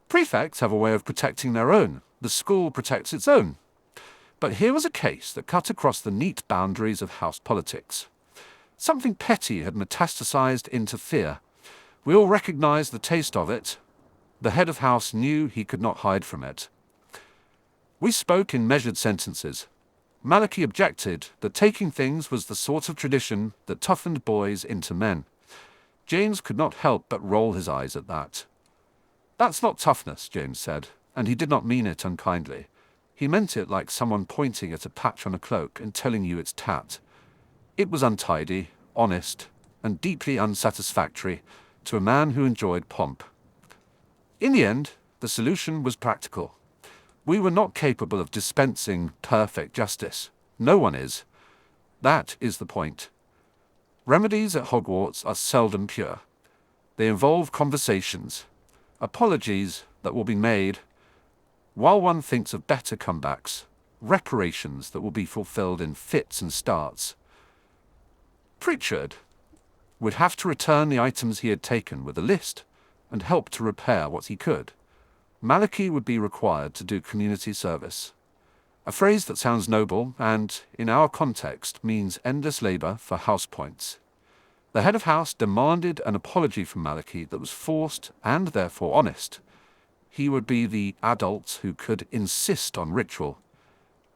Prefects have a way of protecting their own. The school protects its own. But here was a case that cut across the neat boundaries of house politics. Something petty had metastasized into fear. We all recognized the taste of it. The head of house knew he could not hide from it. We spoke in measured sentences. Malachy objected that taking things was the sort of tradition that toughened boys into men. James could not help but roll his eyes at that. "That's not toughness," James said, and he did not mean it unkindly. He meant it like someone pointing at a patch on a cloak and telling you it's tat. It was untidy, honest, and deeply unsatisfactory to a man who enjoyed pomp. In the end, the solution was practical. We were not capable of dispensing perfect justice. No one is. That is the point. Remedies at Hogwarts are seldom pure. They involve conversations, apologies that will be made, while one thinks of better comebacks, reparations that will be fulfilled in fits and starts. Pritchard would have to return the items he had taken with a list and help to repair what he could. Malachy would be required to do community service. A phrase that sounds noble and, in our context, means endless labor for house points. The head of house demanded an apology from Malachy that was forced and therefore honest. He would be the adult who could insist on ritual,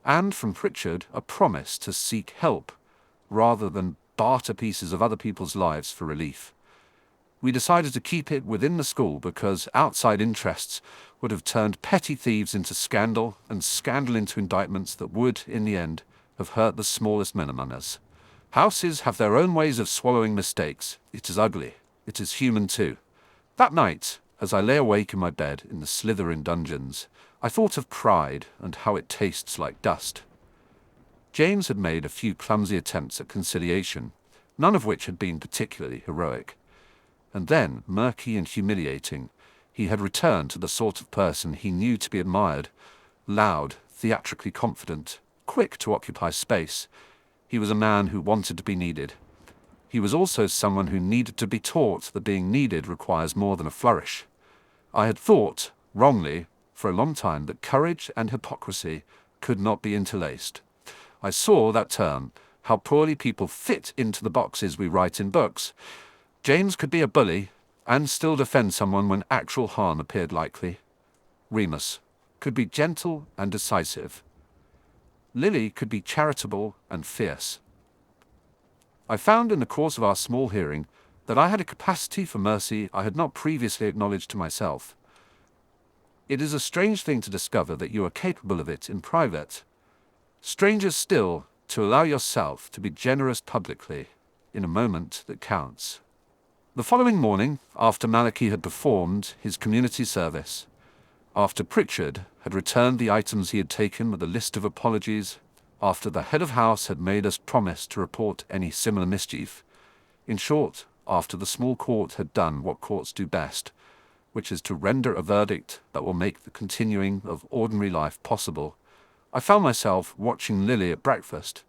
and from Pritchard a promise to seek help, rather than barter pieces of other people's lives for relief. We decided to keep it within the school because outside interests would have turned petty thieves into scandal and scandal into indictments that would, in the end, have hurt the smallest men among us. Houses have their own ways of swallowing mistakes. It is ugly. It is human too. That night, as I lay awake in my bed in the Slytherin dungeons, I thought of pride and how it tastes like dust. James had made a few clumsy attempts at conciliation, none of which had been particularly heroic. And then, murky and humiliating, he had returned to the sort of person he knew to be admired, loud, theatrically confident, quick to occupy space. He was a man who wanted to be needed. He was also someone who needed to be taught that being needed requires more than a flourish. I had thought, wrongly, for a long time that courage and hypocrisy could not be interlaced. I saw that term, how poorly people fit into the boxes we write in books. James could be a bully and still defend someone when actual harm appeared likely. Remus could be gentle and decisive. Lily could be charitable and fierce. I found in the course of our small hearing that I had a capacity for mercy I had not previously acknowledged to myself. It is a strange thing to discover that you are capable of it in private. Stranger still to allow yourself to be generous publicly in a moment that counts. The following morning, after Malachy had performed his community service, after Pritchard had returned the items he had taken with a list of apologies, after the head of house had made us promise to report any similar mischief, in short, after the small court had done what courts do best, which is to render a verdict that will make the continuing of ordinary life possible, I found myself watching Lily at breakfast.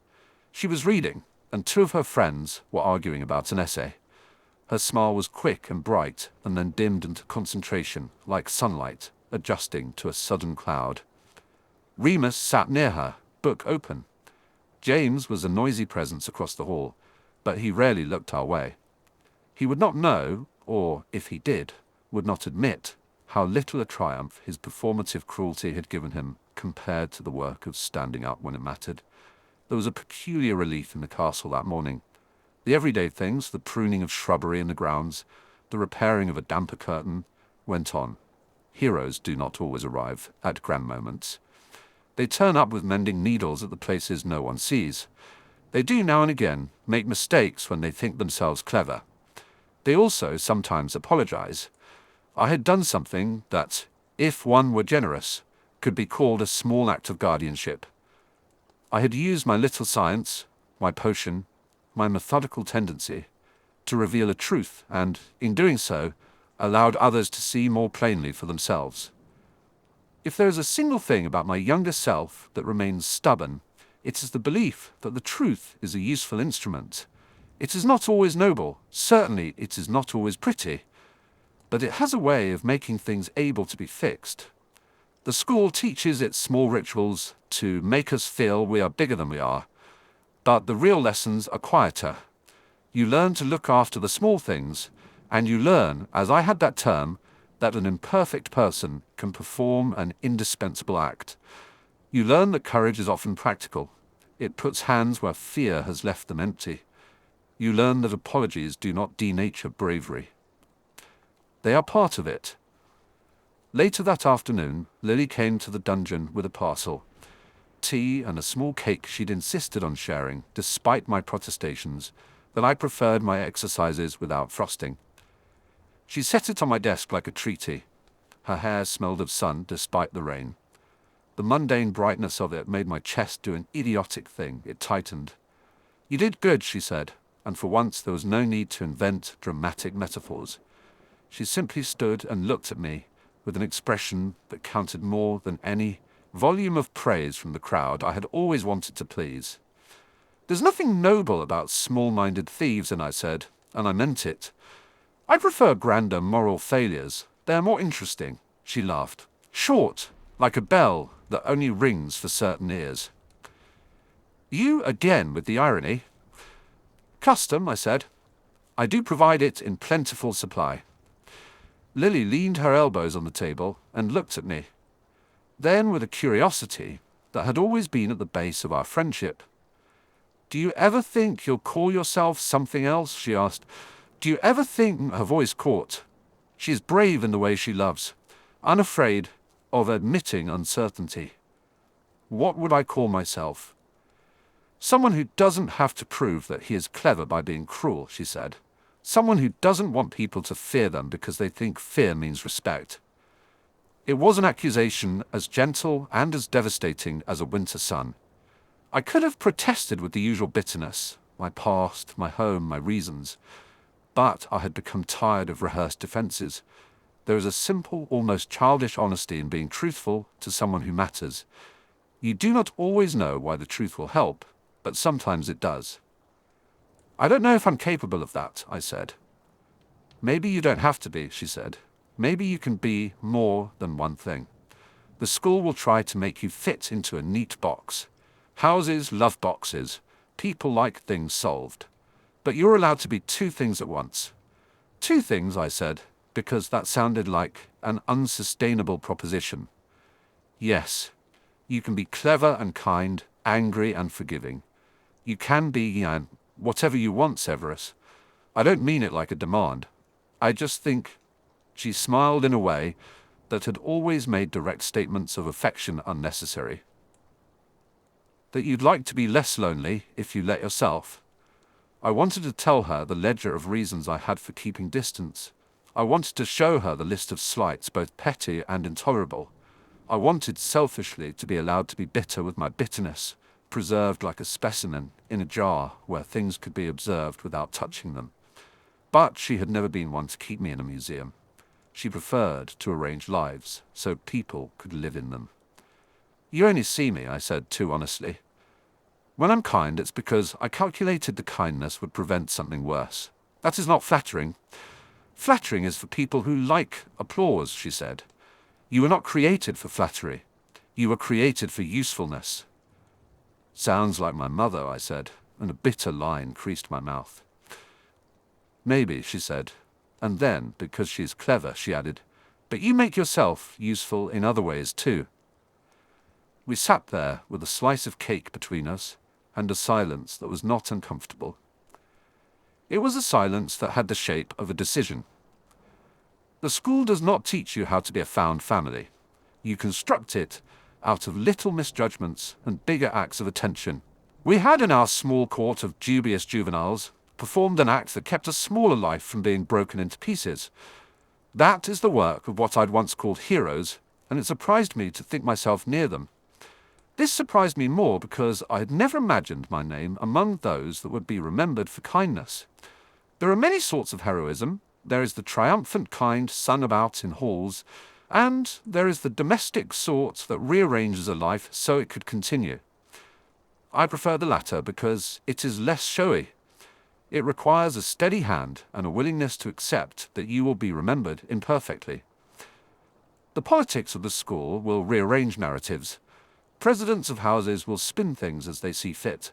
She was reading, and two of her friends were arguing about an essay. Her smile was quick and bright, and then dimmed into concentration, like sunlight, adjusting to a sudden cloud. Remus sat near her, book open. James was a noisy presence across the hall, but he rarely looked our way. He would not know, or, if he did, would not admit, how little a triumph his performative cruelty had given him compared to the work of standing up when it mattered. There was a peculiar relief in the castle that morning. The everyday things, the pruning of shrubbery in the grounds, the repairing of a damper curtain, went on. Heroes do not always arrive at grand moments. They turn up with mending needles at the places no one sees. They do now and again make mistakes when they think themselves clever. They also sometimes apologize. I had done something that, if one were generous, could be called a small act of guardianship. I had used my little science, my potion, my methodical tendency, to reveal a truth and, in doing so, allowed others to see more plainly for themselves. If there is a single thing about my younger self that remains stubborn, it is the belief that the truth is a useful instrument. It is not always noble, certainly it is not always pretty, but it has a way of making things able to be fixed. The school teaches its small rituals to make us feel we are bigger than we are, but the real lessons are quieter. You learn to look after the small things, and you learn, as I had that term, that an imperfect person can perform an indispensable act. You learn that courage is often practical. It puts hands where fear has left them empty. You learn that apologies do not denature bravery. They are part of it. Later that afternoon, Lily came to the dungeon with a parcel. Tea and a small cake she'd insisted on sharing, despite my protestations that I preferred my exercises without frosting. She set it on my desk like a treaty. Her hair smelled of sun despite the rain. The mundane brightness of it made my chest do an idiotic thing. It tightened. "You did good," she said, and for once there was no need to invent dramatic metaphors. She simply stood and looked at me with an expression that counted more than any volume of praise from the crowd I had always wanted to please. "There's nothing noble about small-minded thieves," and I said, and I meant it. "I prefer grander moral failures. They're more interesting." She laughed. "Short, like a bell that only rings for certain ears." "You again with the irony." "Custom," I said. "I do provide it in plentiful supply." Lily leaned her elbows on the table and looked at me. Then, with a curiosity that had always been at the base of our friendship, "Do you ever think you'll call yourself something else?" she asked. "Do you ever think—" Her voice caught. She is brave in the way she loves, unafraid of admitting uncertainty. What would I call myself? "Someone who doesn't have to prove that he is clever by being cruel," she said. "Someone who doesn't want people to fear them because they think fear means respect." It was an accusation as gentle and as devastating as a winter sun. I could have protested with the usual bitterness, my past, my home, my reasons. But I had become tired of rehearsed defenses. There is a simple, almost childish honesty in being truthful to someone who matters. You do not always know why the truth will help, but sometimes it does. "I don't know if I'm capable of that," I said. "Maybe you don't have to be," she said. "Maybe you can be more than one thing. The school will try to make you fit into a neat box. Houses love boxes. People like things solved. But you're allowed to be two things at once." "Two things," I said, because that sounded like an unsustainable proposition. "Yes, you can be clever and kind, angry and forgiving. You can be whatever you want, Severus. I don't mean it like a demand. I just think—" She smiled in a way that had always made direct statements of affection unnecessary. "That you'd like to be less lonely if you let yourself." I wanted to tell her the ledger of reasons I had for keeping distance. I wanted to show her the list of slights, both petty and intolerable. I wanted selfishly to be allowed to be bitter with my bitterness, preserved like a specimen in a jar where things could be observed without touching them. But she had never been one to keep me in a museum. She preferred to arrange lives so people could live in them. You only see me, I said too honestly. When I'm kind, it's because I calculated the kindness would prevent something worse. That is not flattering. Flattering is for people who like applause, she said. You were not created for flattery. You were created for usefulness. Sounds like my mother, I said, and a bitter line creased my mouth. Maybe, she said, and then, because she's clever, she added, but you make yourself useful in other ways too. We sat there with a slice of cake between us and a silence that was not uncomfortable. It was a silence that had the shape of a decision. The school does not teach you how to be a found family. You construct it out of little misjudgments and bigger acts of attention. We had in our small court of dubious juveniles performed an act that kept a smaller life from being broken into pieces. That is the work of what I'd once called heroes, and it surprised me to think myself near them. This surprised me more because I had never imagined my name among those that would be remembered for kindness. There are many sorts of heroism. There is the triumphant kind sung about in halls, and there is the domestic sort that rearranges a life so it could continue. I prefer the latter because it is less showy. It requires a steady hand and a willingness to accept that you will be remembered imperfectly. The politics of the school will rearrange narratives. Presidents of houses will spin things as they see fit.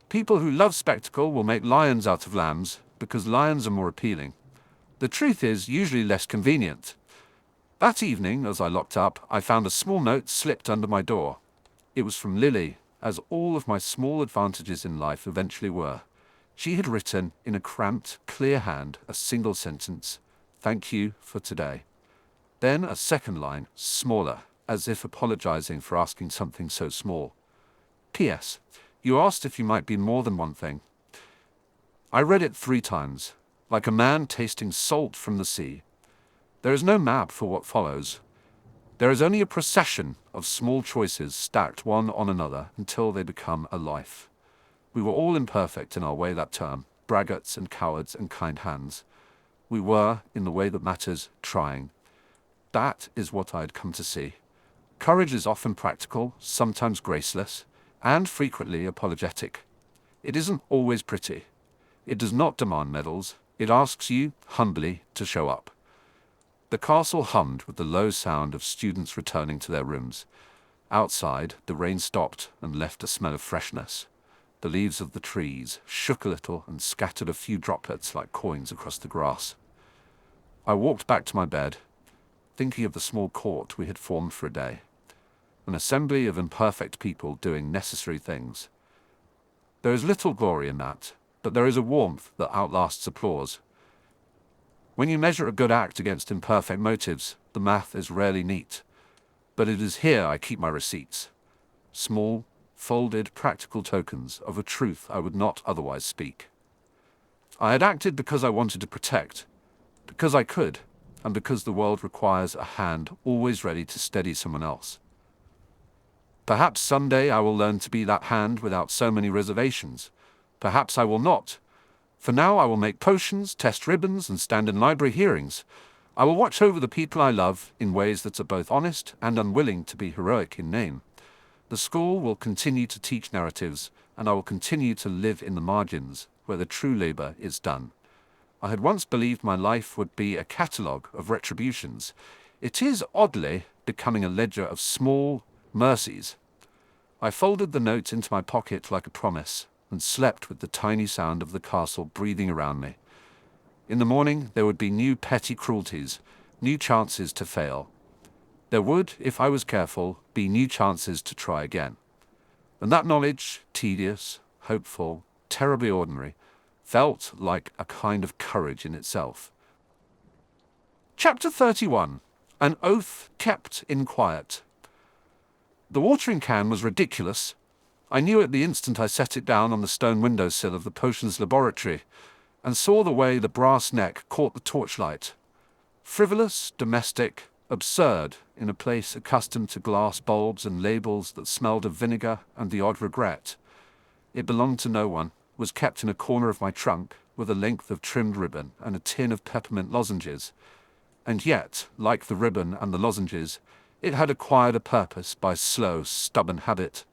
People who love spectacle will make lions out of lambs because lions are more appealing. The truth is usually less convenient. That evening, as I locked up, I found a small note slipped under my door. It was from Lily, as all of my small advantages in life eventually were. She had written, in a cramped, clear hand, a single sentence, "Thank you for today." Then a second line, smaller, as if apologizing for asking something so small. P.S. You asked if you might be more than one thing. I read it 3 times, like a man tasting salt from the sea. There is no map for what follows. There is only a procession of small choices stacked one on another until they become a life. We were all imperfect in our way that term, braggarts and cowards and kind hands. We were, in the way that matters, trying. That is what I had come to see. Courage is often practical, sometimes graceless, and frequently apologetic. It isn't always pretty. It does not demand medals. It asks you, humbly, to show up. The castle hummed with the low sound of students returning to their rooms. Outside, the rain stopped and left a smell of freshness. The leaves of the trees shook a little and scattered a few droplets like coins across the grass. I walked back to my bed, thinking of the small court we had formed for a day. An assembly of imperfect people doing necessary things. There is little glory in that, but there is a warmth that outlasts applause. When you measure a good act against imperfect motives, the math is rarely neat. But it is here I keep my receipts. Small, folded, practical tokens of a truth I would not otherwise speak. I had acted because I wanted to protect, because I could, and because the world requires a hand always ready to steady someone else. Perhaps someday I will learn to be that hand without so many reservations. Perhaps I will not. For now I will make potions, test ribbons, and stand in library hearings. I will watch over the people I love in ways that are both honest and unwilling to be heroic in name. The school will continue to teach narratives, and I will continue to live in the margins, where the true labor is done. I had once believed my life would be a catalogue of retributions. It is, oddly, becoming a ledger of small mercies. I folded the note into my pocket like a promise, and slept with the tiny sound of the castle breathing around me. In the morning there would be new petty cruelties, new chances to fail. There would, if I was careful, be new chances to try again. And that knowledge, tedious, hopeful, terribly ordinary, felt like a kind of courage in itself. Chapter 31. An Oath Kept in Quiet. The watering can was ridiculous. I knew it the instant I set it down on the stone windowsill of the potions laboratory, and saw the way the brass neck caught the torchlight. Frivolous, domestic, absurd, in a place accustomed to glass bulbs and labels that smelled of vinegar and the odd regret. It belonged to no one, was kept in a corner of my trunk, with a length of trimmed ribbon and a tin of peppermint lozenges. And yet, like the ribbon and the lozenges, It had acquired a purpose by slow, stubborn habit.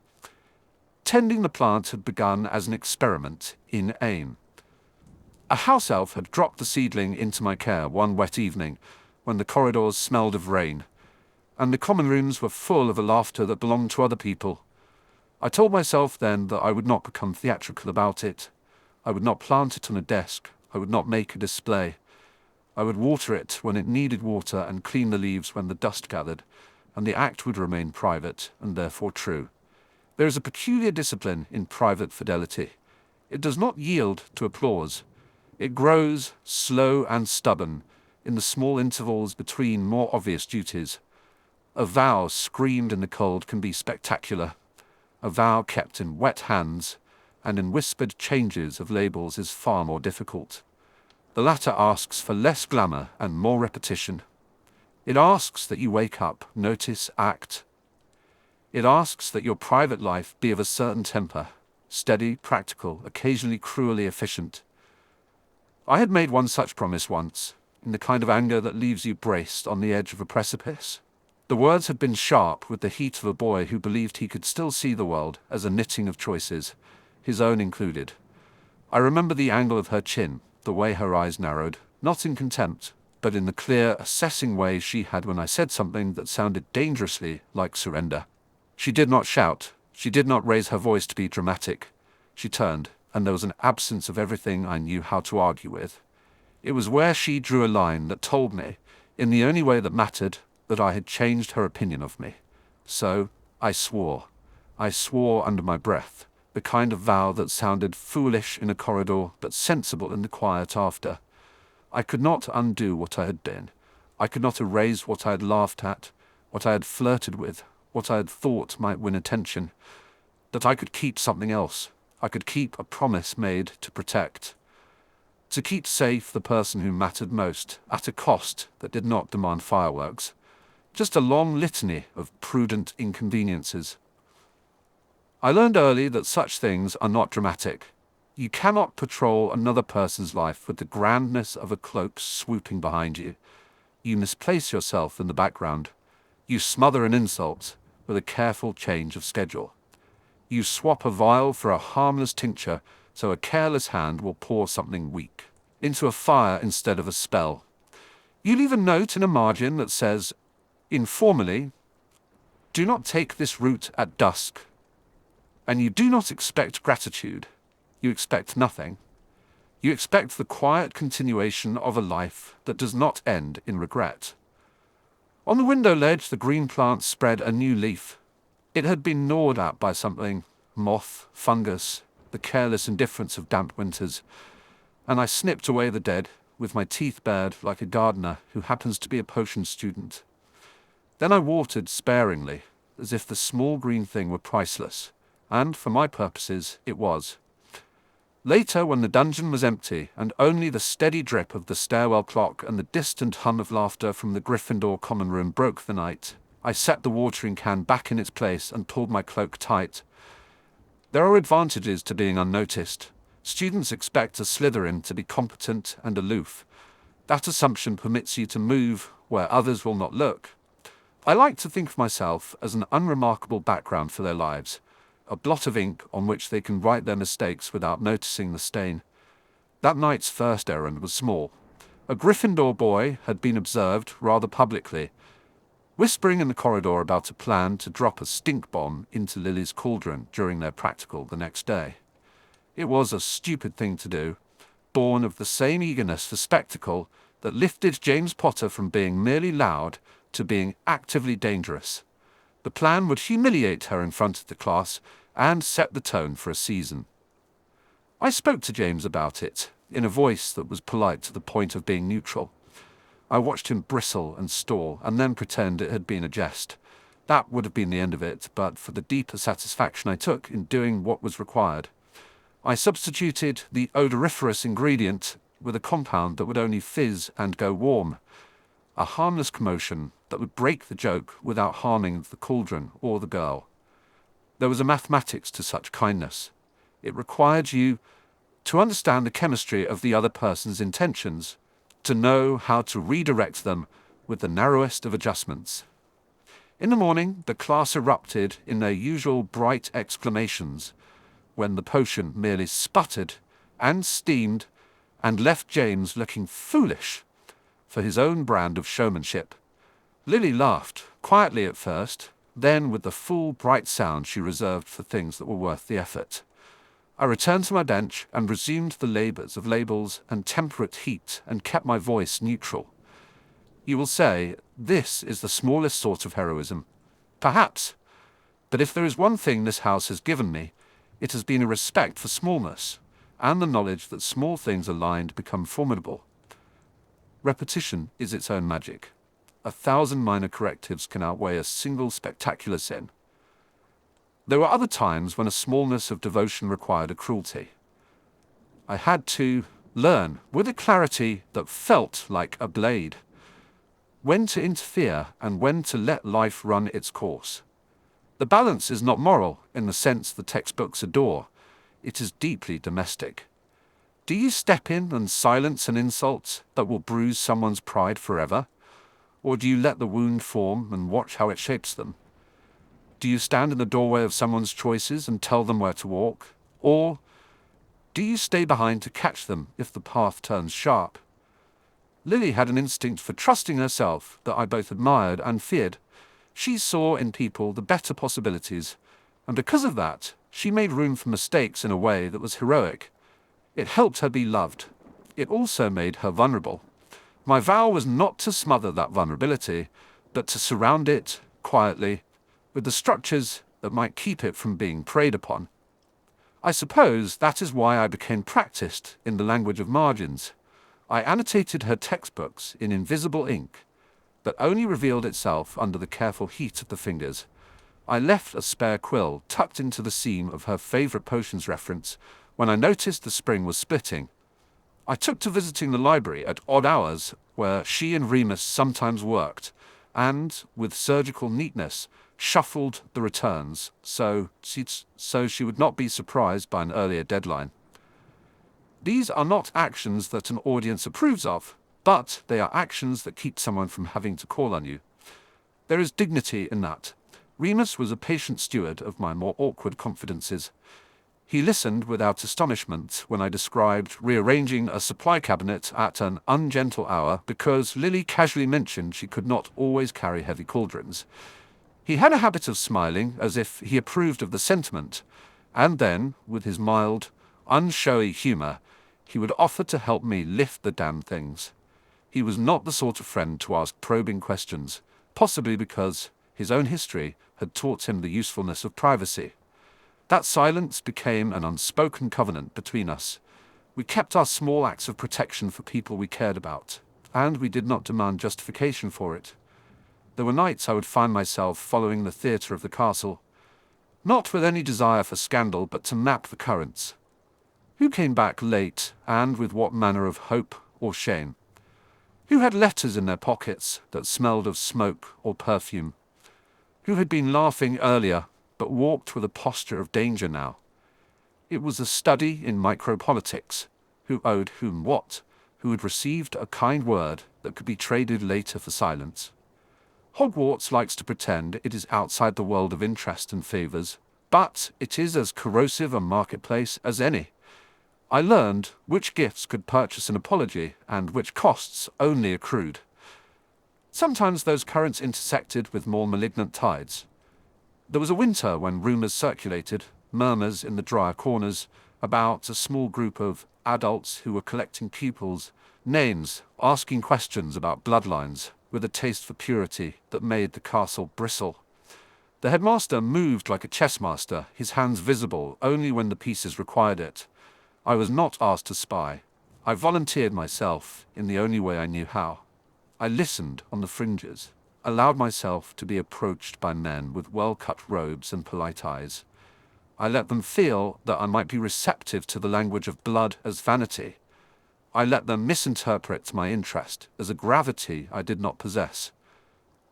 Tending the plant had begun as an experiment in aim. A house elf had dropped the seedling into my care one wet evening, when the corridors smelled of rain, and the common rooms were full of a laughter that belonged to other people. I told myself then that I would not become theatrical about it. I would not plant it on a desk. I would not make a display. I would water it when it needed water and clean the leaves when the dust gathered, and the act would remain private and therefore true. There is a peculiar discipline in private fidelity. It does not yield to applause. It grows, slow and stubborn, in the small intervals between more obvious duties. A vow screamed in the cold can be spectacular. A vow kept in wet hands and in whispered changes of labels is far more difficult. The latter asks for less glamour and more repetition. It asks that you wake up, notice, act. It asks that your private life be of a certain temper, steady, practical, occasionally cruelly efficient. I had made one such promise once, in the kind of anger that leaves you braced on the edge of a precipice. The words had been sharp with the heat of a boy who believed he could still see the world as a knitting of choices, his own included. I remember the angle of her chin, the way her eyes narrowed, not in contempt, but in the clear, assessing way she had when I said something that sounded dangerously like surrender. She did not shout. She did not raise her voice to be dramatic. She turned, and there was an absence of everything I knew how to argue with. It was where she drew a line that told me, in the only way that mattered, that I had changed her opinion of me. So, I swore. I swore under my breath, the kind of vow that sounded foolish in a corridor but sensible in the quiet after. I could not undo what I had been. I could not erase what I had laughed at, what I had flirted with, what I had thought might win attention. That I could keep something else. I could keep a promise made to protect. To keep safe the person who mattered most, at a cost that did not demand fireworks. Just a long litany of prudent inconveniences. I learned early that such things are not dramatic. You cannot patrol another person's life with the grandness of a cloak swooping behind you. You misplace yourself in the background. You smother an insult with a careful change of schedule. You swap a vial for a harmless tincture so a careless hand will pour something weak into a fire instead of a spell. You leave a note in a margin that says, informally, do not take this route at dusk. And you do not expect gratitude. You expect nothing. You expect the quiet continuation of a life that does not end in regret. On the window ledge, the green plant spread a new leaf. It had been gnawed at by something, moth, fungus, the careless indifference of damp winters, and I snipped away the dead, with my teeth bared like a gardener who happens to be a potion student. Then I watered sparingly, as if the small green thing were priceless, and, for my purposes, it was. Later, when the dungeon was empty, and only the steady drip of the stairwell clock and the distant hum of laughter from the Gryffindor common room broke the night, I set the watering can back in its place and pulled my cloak tight. There are advantages to being unnoticed. Students expect a Slytherin to be competent and aloof. That assumption permits you to move where others will not look. I like to think of myself as an unremarkable background for their lives, a blot of ink on which they can write their mistakes without noticing the stain. That night's first errand was small. A Gryffindor boy had been observed, rather publicly, whispering in the corridor about a plan to drop a stink bomb into Lily's cauldron during their practical the next day. It was a stupid thing to do, born of the same eagerness for spectacle that lifted James Potter from being merely loud to being actively dangerous. The plan would humiliate her in front of the class and set the tone for a season. I spoke to James about it, in a voice that was polite to the point of being neutral. I watched him bristle and stall, and then pretend it had been a jest. That would have been the end of it, but for the deeper satisfaction I took in doing what was required. I substituted the odoriferous ingredient with a compound that would only fizz and go warm. A harmless commotion that would break the joke without harming the cauldron or the girl. There was a mathematics to such kindness. It required you to understand the chemistry of the other person's intentions, to know how to redirect them with the narrowest of adjustments. In the morning, the class erupted in their usual bright exclamations, when the potion merely sputtered and steamed and left James looking foolish for his own brand of showmanship. Lily laughed, quietly at first, then with the full, bright sound she reserved for things that were worth the effort. I returned to my bench and resumed the labours of labels and temperate heat and kept my voice neutral. You will say, this is the smallest sort of heroism. Perhaps. But if there is one thing this house has given me, it has been a respect for smallness, and the knowledge that small things aligned become formidable. Repetition is its own magic. 1,000 minor correctives can outweigh a single spectacular sin. There were other times when a smallness of devotion required a cruelty. I had to learn, with a clarity that felt like a blade, when to interfere and when to let life run its course. The balance is not moral in the sense the textbooks adore. It is deeply domestic. Do you step in and silence an insult that will bruise someone's pride forever? Or do you let the wound form and watch how it shapes them? Do you stand in the doorway of someone's choices and tell them where to walk? Or do you stay behind to catch them if the path turns sharp? Lily had an instinct for trusting herself that I both admired and feared. She saw in people the better possibilities, and because of that, she made room for mistakes in a way that was heroic. It helped her be loved. It also made her vulnerable. My vow was not to smother that vulnerability, but to surround it, quietly, with the structures that might keep it from being preyed upon. I suppose that is why I became practiced in the language of margins. I annotated her textbooks in invisible ink that only revealed itself under the careful heat of the fingers. I left a spare quill tucked into the seam of her favorite potions reference when I noticed the spring was splitting. I took to visiting the library at odd hours where she and Remus sometimes worked, and, with surgical neatness, shuffled the returns so she would not be surprised by an earlier deadline. These are not actions that an audience approves of, but they are actions that keep someone from having to call on you. There is dignity in that. Remus was a patient steward of my more awkward confidences. He listened without astonishment when I described rearranging a supply cabinet at an ungentle hour because Lily casually mentioned she could not always carry heavy cauldrons. He had a habit of smiling as if he approved of the sentiment, and then, with his mild, unshowy humour, he would offer to help me lift the damn things. He was not the sort of friend to ask probing questions, possibly because his own history had taught him the usefulness of privacy. That silence became an unspoken covenant between us. We kept our small acts of protection for people we cared about, and we did not demand justification for it. There were nights I would find myself following the theatre of the castle, not with any desire for scandal, but to map the currents. Who came back late, and with what manner of hope or shame? Who had letters in their pockets that smelled of smoke or perfume? Who had been laughing earlier, but walked with a posture of danger now? It was a study in micropolitics. Who owed whom what? Who had received a kind word that could be traded later for silence? Hogwarts likes to pretend it is outside the world of interest and favours, but it is as corrosive a marketplace as any. I learned which gifts could purchase an apology and which costs only accrued. Sometimes those currents intersected with more malignant tides. There was a winter when rumours circulated, murmurs in the drier corners, about a small group of adults who were collecting pupils' names, asking questions about bloodlines, with a taste for purity that made the castle bristle. The headmaster moved like a chess master, his hands visible only when the pieces required it. I was not asked to spy. I volunteered myself in the only way I knew how. I listened on the fringes, allowed myself to be approached by men with well-cut robes and polite eyes. I let them feel that I might be receptive to the language of blood as vanity. I let them misinterpret my interest as a gravity I did not possess.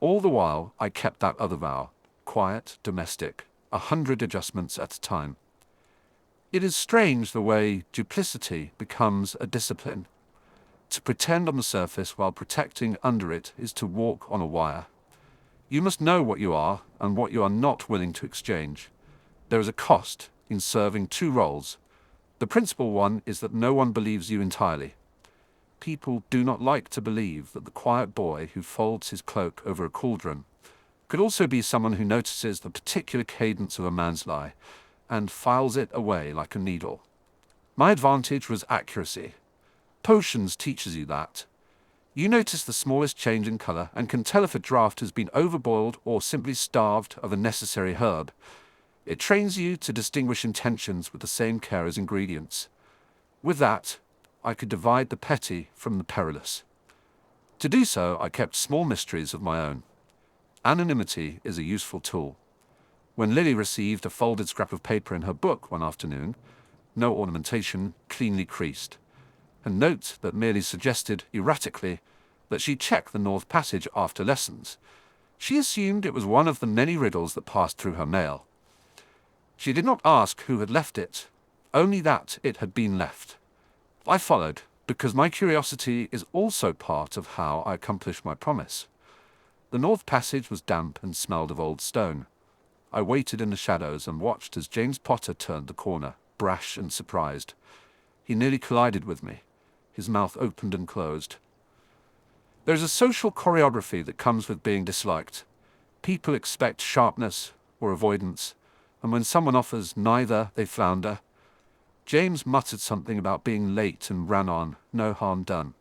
All the while I kept that other vow, quiet, domestic, 100 adjustments at a time. It is strange the way duplicity becomes a discipline. To pretend on the surface while protecting under it is to walk on a wire. You must know what you are and what you are not willing to exchange. There is a cost in serving two roles. The principal one is that no one believes you entirely. People do not like to believe that the quiet boy who folds his cloak over a cauldron could also be someone who notices the particular cadence of a man's lie and files it away like a needle. My advantage was accuracy. Potions teaches you that. You notice the smallest change in color and can tell if a draught has been overboiled or simply starved of a necessary herb. It trains you to distinguish intentions with the same care as ingredients. With that, I could divide the petty from the perilous. To do so, I kept small mysteries of my own. Anonymity is a useful tool. When Lily received a folded scrap of paper in her book one afternoon, no ornamentation, cleanly creased, a note that merely suggested, erratically, that she check the North Passage after lessons, she assumed it was one of the many riddles that passed through her mail. She did not ask who had left it, only that it had been left. I followed, because my curiosity is also part of how I accomplish my promise. The North Passage was damp and smelled of old stone. I waited in the shadows and watched as James Potter turned the corner, brash and surprised. He nearly collided with me. His mouth opened and closed. There is a social choreography that comes with being disliked. People expect sharpness or avoidance, and when someone offers neither, they flounder. James muttered something about being late and ran on, no harm done.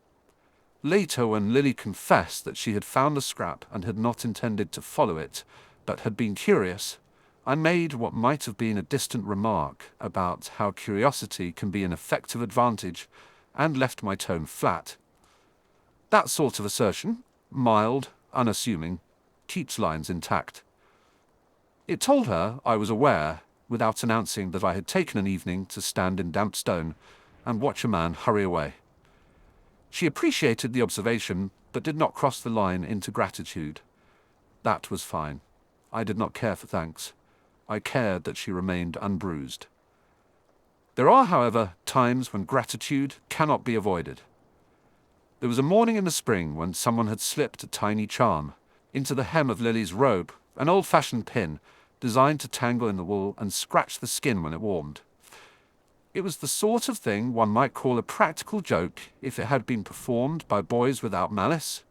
Later, when Lily confessed that she had found the scrap and had not intended to follow it, but had been curious, I made what might have been a distant remark about how curiosity can be an effective advantage, and left my tone flat. That sort of assertion, mild, unassuming, keeps lines intact. It told her I was aware, without announcing that I had taken an evening to stand in damp stone and watch a man hurry away. She appreciated the observation, but did not cross the line into gratitude. That was fine. I did not care for thanks. I cared that she remained unbruised. There are, however, times when gratitude cannot be avoided. There was a morning in the spring when someone had slipped a tiny charm into the hem of Lily's robe, an old-fashioned pin designed to tangle in the wool and scratch the skin when it warmed. It was the sort of thing one might call a practical joke if it had been performed by boys without malice.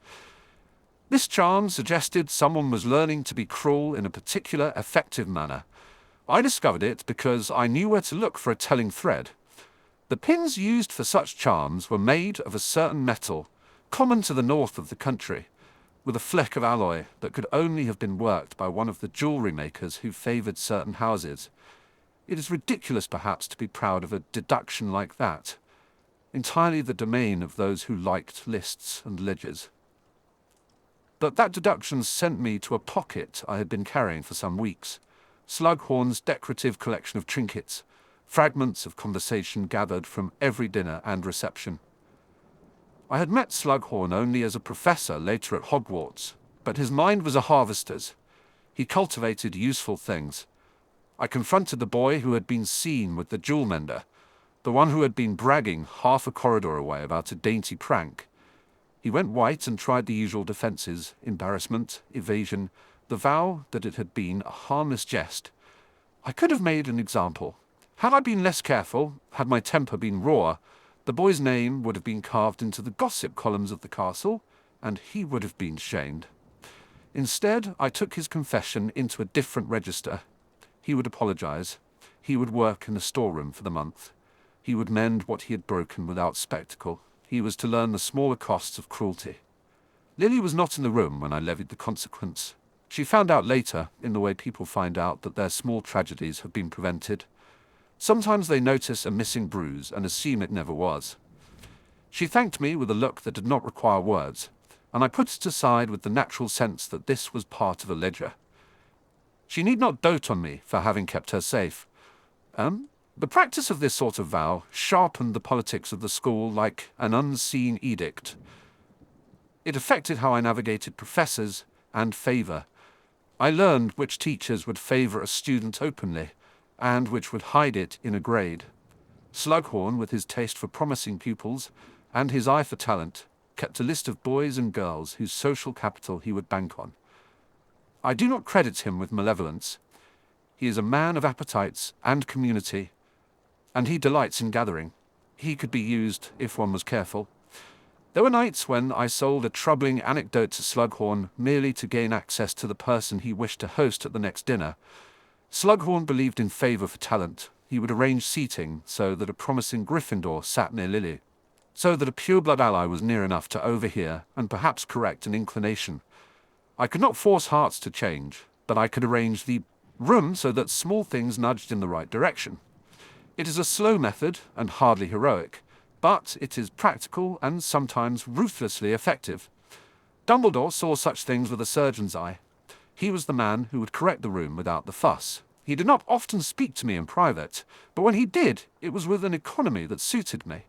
This charm suggested someone was learning to be cruel in a particular effective manner. I discovered it because I knew where to look for a telling thread. The pins used for such charms were made of a certain metal, common to the north of the country, with a fleck of alloy that could only have been worked by one of the jewelry makers who favored certain houses. It is ridiculous, perhaps, to be proud of a deduction like that, entirely the domain of those who liked lists and ledgers. But that deduction sent me to a pocket I had been carrying for some weeks, Slughorn's decorative collection of trinkets, fragments of conversation gathered from every dinner and reception. I had met Slughorn only as a professor later at Hogwarts, but his mind was a harvester's. He cultivated useful things. I confronted the boy who had been seen with the jewel mender, the one who had been bragging half a corridor away about a dainty prank. He went white and tried the usual defenses, embarrassment, evasion, the vow that it had been a harmless jest. I could have made an example. Had I been less careful, had my temper been rawer, the boy's name would have been carved into the gossip columns of the castle, and he would have been shamed. Instead, I took his confession into a different register. He would apologize. He would work in the storeroom for the month. He would mend what he had broken without spectacle. He was to learn the smaller costs of cruelty. Lily was not in the room when I levied the consequence. She found out later, in the way people find out that their small tragedies have been prevented. Sometimes they notice a missing bruise and assume it never was. She thanked me with a look that did not require words, and I put it aside with the natural sense that this was part of a ledger. She need not dote on me for having kept her safe. The practice of this sort of vow sharpened the politics of the school like an unseen edict. It affected how I navigated professors and favor. I learned which teachers would favor a student openly, and which would hide it in a grade. Slughorn, with his taste for promising pupils and his eye for talent, kept a list of boys and girls whose social capital he would bank on. I do not credit him with malevolence. He is a man of appetites and community, and he delights in gathering. He could be used if one was careful. There were nights when I sold a troubling anecdote to Slughorn merely to gain access to the person he wished to host at the next dinner. Slughorn believed in favour for talent. He would arrange seating so that a promising Gryffindor sat near Lily, so that a pureblood ally was near enough to overhear and perhaps correct an inclination. I could not force hearts to change, but I could arrange the room so that small things nudged in the right direction. It is a slow method and hardly heroic, but it is practical and sometimes ruthlessly effective. Dumbledore saw such things with a surgeon's eye. He was the man who would correct the room without the fuss. He did not often speak to me in private, but when he did, it was with an economy that suited me.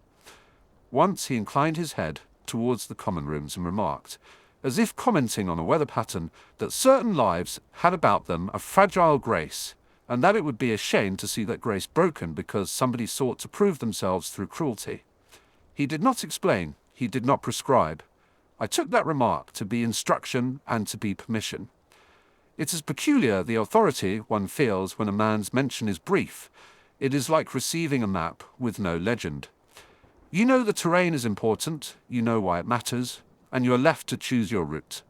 Once he inclined his head towards the common rooms and remarked, as if commenting on a weather pattern, that certain lives had about them a fragile grace, and that it would be a shame to see that grace broken because somebody sought to prove themselves through cruelty. He did not explain, he did not prescribe. I took that remark to be instruction and to be permission. It is peculiar the authority one feels when a man's mention is brief. It is like receiving a map with no legend. You know the terrain is important, you know why it matters, and you are left to choose your route.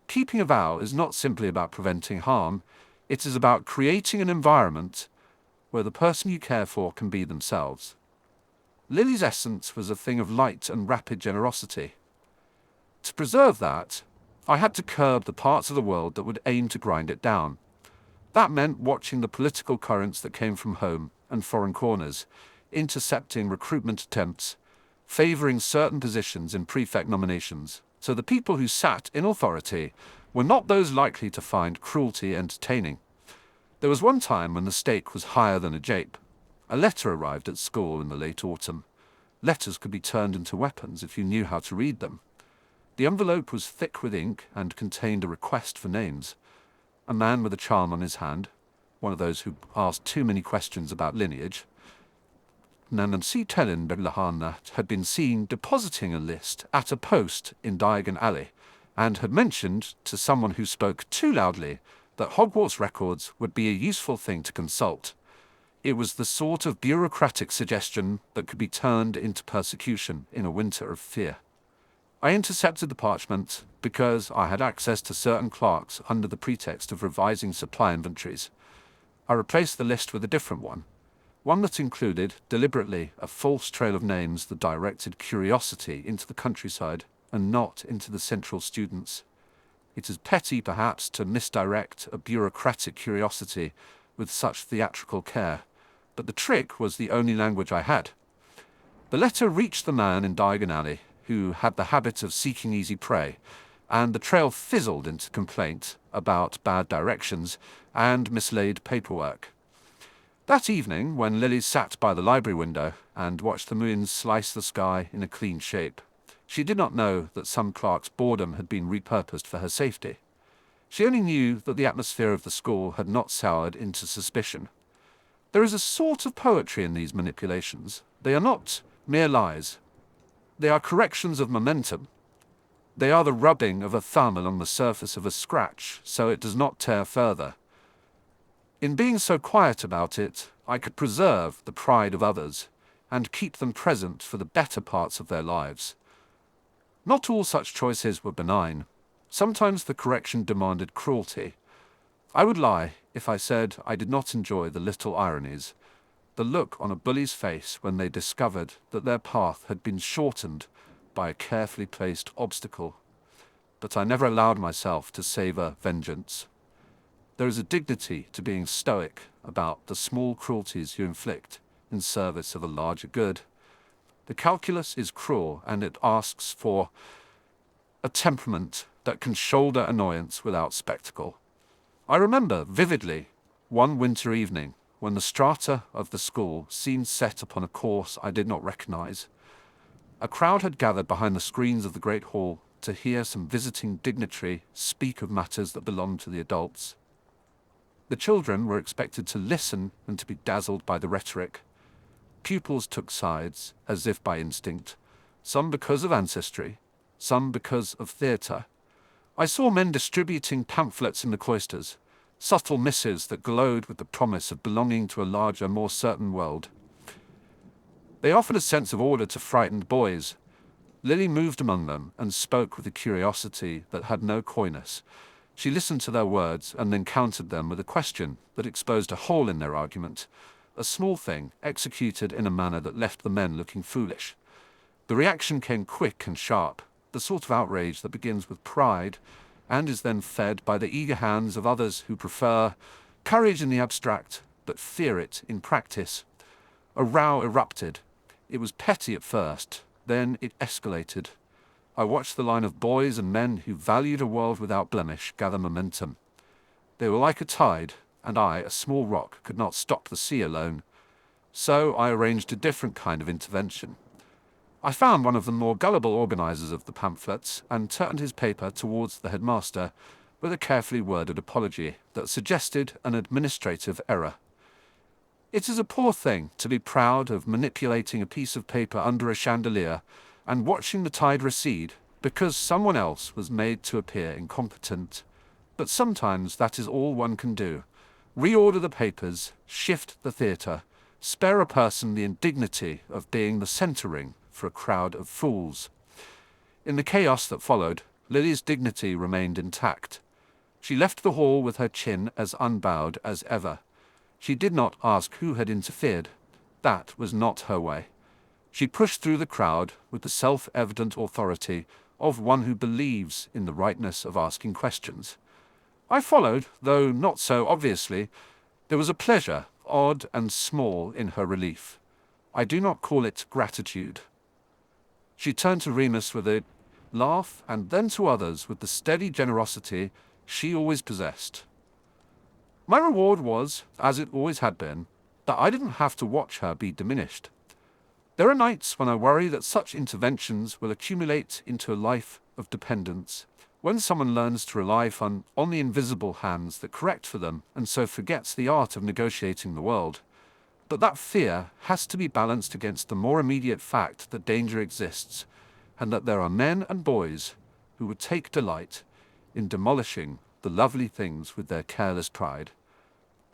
Keeping a vow is not simply about preventing harm, it is about creating an environment where the person you care for can be themselves. Lily's essence was a thing of light and rapid generosity. To preserve that, I had to curb the parts of the world that would aim to grind it down. That meant watching the political currents that came from home and foreign corners, intercepting recruitment attempts, favouring certain positions in prefect nominations, so the people who sat in authority were not those likely to find cruelty entertaining. There was one time when the stake was higher than a jape. A letter arrived at school in the late autumn. Letters could be turned into weapons if you knew how to read them. The envelope was thick with ink and contained a request for names. A man with a charm on his hand, one of those who asked too many questions about lineage, Nancy Tellin Bedlahana had been seen depositing a list at a post in Diagon Alley, and had mentioned to someone who spoke too loudly that Hogwarts records would be a useful thing to consult. It was the sort of bureaucratic suggestion that could be turned into persecution in a winter of fear. I intercepted the parchment because I had access to certain clerks under the pretext of revising supply inventories. I replaced the list with a different one that included, deliberately, a false trail of names that directed curiosity into the countryside and not into the central students. It is petty, perhaps, to misdirect a bureaucratic curiosity with such theatrical care, but the trick was the only language I had. The letter reached the man in Diagon Alley, who had the habit of seeking easy prey, and the trail fizzled into complaint about bad directions and mislaid paperwork. That evening, when Lily sat by the library window and watched the moon slice the sky in a clean shape, she did not know that some clerk's boredom had been repurposed for her safety. She only knew that the atmosphere of the school had not soured into suspicion. There is a sort of poetry in these manipulations. They are not mere lies. They are corrections of momentum. They are the rubbing of a thumb along the surface of a scratch, so it does not tear further. In being so quiet about it, I could preserve the pride of others, and keep them present for the better parts of their lives. Not all such choices were benign. Sometimes the correction demanded cruelty. I would lie if I said I did not enjoy the little ironies, the look on a bully's face when they discovered that their path had been shortened by a carefully placed obstacle. But I never allowed myself to savour vengeance. There is a dignity to being stoic about the small cruelties you inflict in service of a larger good. The calculus is cruel, and it asks for a temperament that can shoulder annoyance without spectacle. I remember vividly one winter evening when the strata of the school seemed set upon a course I did not recognize. A crowd had gathered behind the screens of the great hall to hear some visiting dignitary speak of matters that belonged to the adults. The children were expected to listen and to be dazzled by the rhetoric. Pupils took sides, as if by instinct, some because of ancestry, some because of theatre. I saw men distributing pamphlets in the cloisters, subtle missives that glowed with the promise of belonging to a larger, more certain world. They offered a sense of order to frightened boys. Lily moved among them and spoke with a curiosity that had no coyness. She listened to their words and then countered them with a question that exposed a hole in their argument, a small thing executed in a manner that left the men looking foolish. The reaction came quick and sharp, the sort of outrage that begins with pride and is then fed by the eager hands of others who prefer courage in the abstract but fear it in practice. A row erupted. It was petty at first, then it escalated. I watched the line of boys and men who valued a world without blemish gather momentum. They were like a tide, and I, a small rock, could not stop the sea alone. So I arranged a different kind of intervention. I found one of the more gullible organizers of the pamphlets and turned his paper towards the headmaster with a carefully worded apology that suggested an administrative error. It is a poor thing to be proud of manipulating a piece of paper under a chandelier and watching the tide recede because someone else was made to appear incompetent. But sometimes that is all one can do. Reorder the papers, shift the theatre, spare a person the indignity of being the centering for a crowd of fools. In the chaos that followed, Lily's dignity remained intact. She left the hall with her chin as unbowed as ever. She did not ask who had interfered. That was not her way. She pushed through the crowd with the self-evident authority of one who believes in the rightness of asking questions. I followed, though not so obviously. There was a pleasure, odd and small, in her relief. I do not call it gratitude. She turned to Remus with a laugh, and then to others with the steady generosity she always possessed. My reward was, as it always had been, that I didn't have to watch her be diminished. There are nights when I worry that such interventions will accumulate into a life of dependence, when someone learns to rely on the invisible hands that correct for them and so forgets the art of negotiating the world. But that fear has to be balanced against the more immediate fact that danger exists, and that there are men and boys who would take delight in demolishing the lovely things with their careless pride.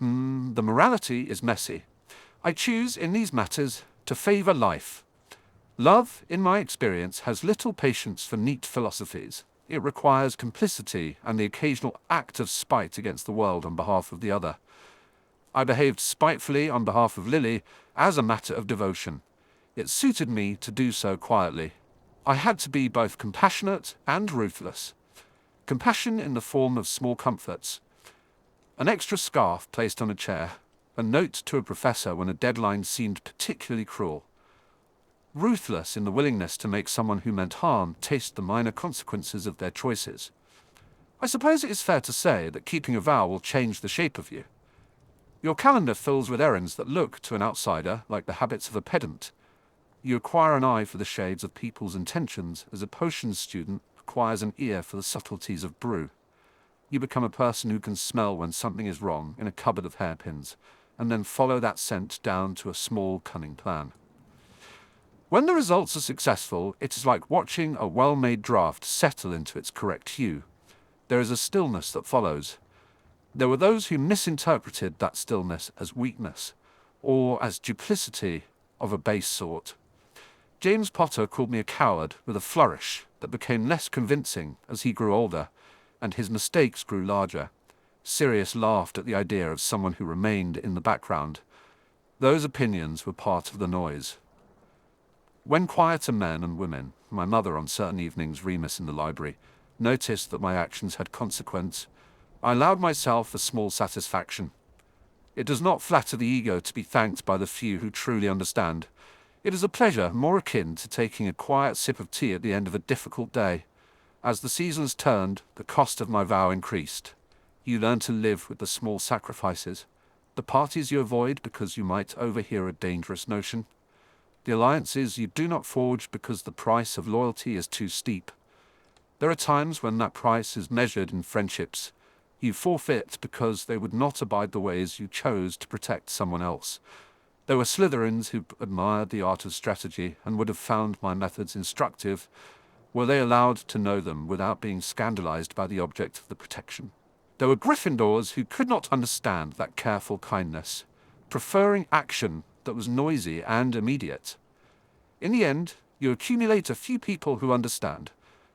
The morality is messy. I choose, in these matters, to favor life. Love, in my experience, has little patience for neat philosophies. It requires complicity and the occasional act of spite against the world on behalf of the other. I behaved spitefully on behalf of Lily as a matter of devotion. It suited me to do so quietly. I had to be both compassionate and ruthless. Compassion in the form of small comforts. An extra scarf placed on a chair, a note to a professor when a deadline seemed particularly cruel. Ruthless in the willingness to make someone who meant harm taste the minor consequences of their choices. I suppose it is fair to say that keeping a vow will change the shape of you. Your calendar fills with errands that look, to an outsider, like the habits of a pedant. You acquire an eye for the shades of people's intentions as a potions student acquires an ear for the subtleties of brew. You become a person who can smell when something is wrong in a cupboard of hairpins, and then follow that scent down to a small, cunning plan. When the results are successful, it is like watching a well-made draft settle into its correct hue. There is a stillness that follows. There were those who misinterpreted that stillness as weakness, or as duplicity of a base sort. James Potter called me a coward with a flourish that became less convincing as he grew older, and his mistakes grew larger. Sirius laughed at the idea of someone who remained in the background. Those opinions were part of the noise. When quieter men and women, my mother on certain evenings, Remus in the library, noticed that my actions had consequence, I allowed myself a small satisfaction. It does not flatter the ego to be thanked by the few who truly understand. It is a pleasure more akin to taking a quiet sip of tea at the end of a difficult day. As the seasons turned, the cost of my vow increased. You learn to live with the small sacrifices, the parties you avoid because you might overhear a dangerous notion, the alliances you do not forge because the price of loyalty is too steep. There are times when that price is measured in friendships. You forfeit because they would not abide the ways you chose to protect someone else. There were Slytherins who admired the art of strategy and would have found my methods instructive, Were they allowed to know them without being scandalized by the object of the protection? There were Gryffindors who could not understand that careful kindness, preferring action that was noisy and immediate. In the end, you accumulate a few people who understand.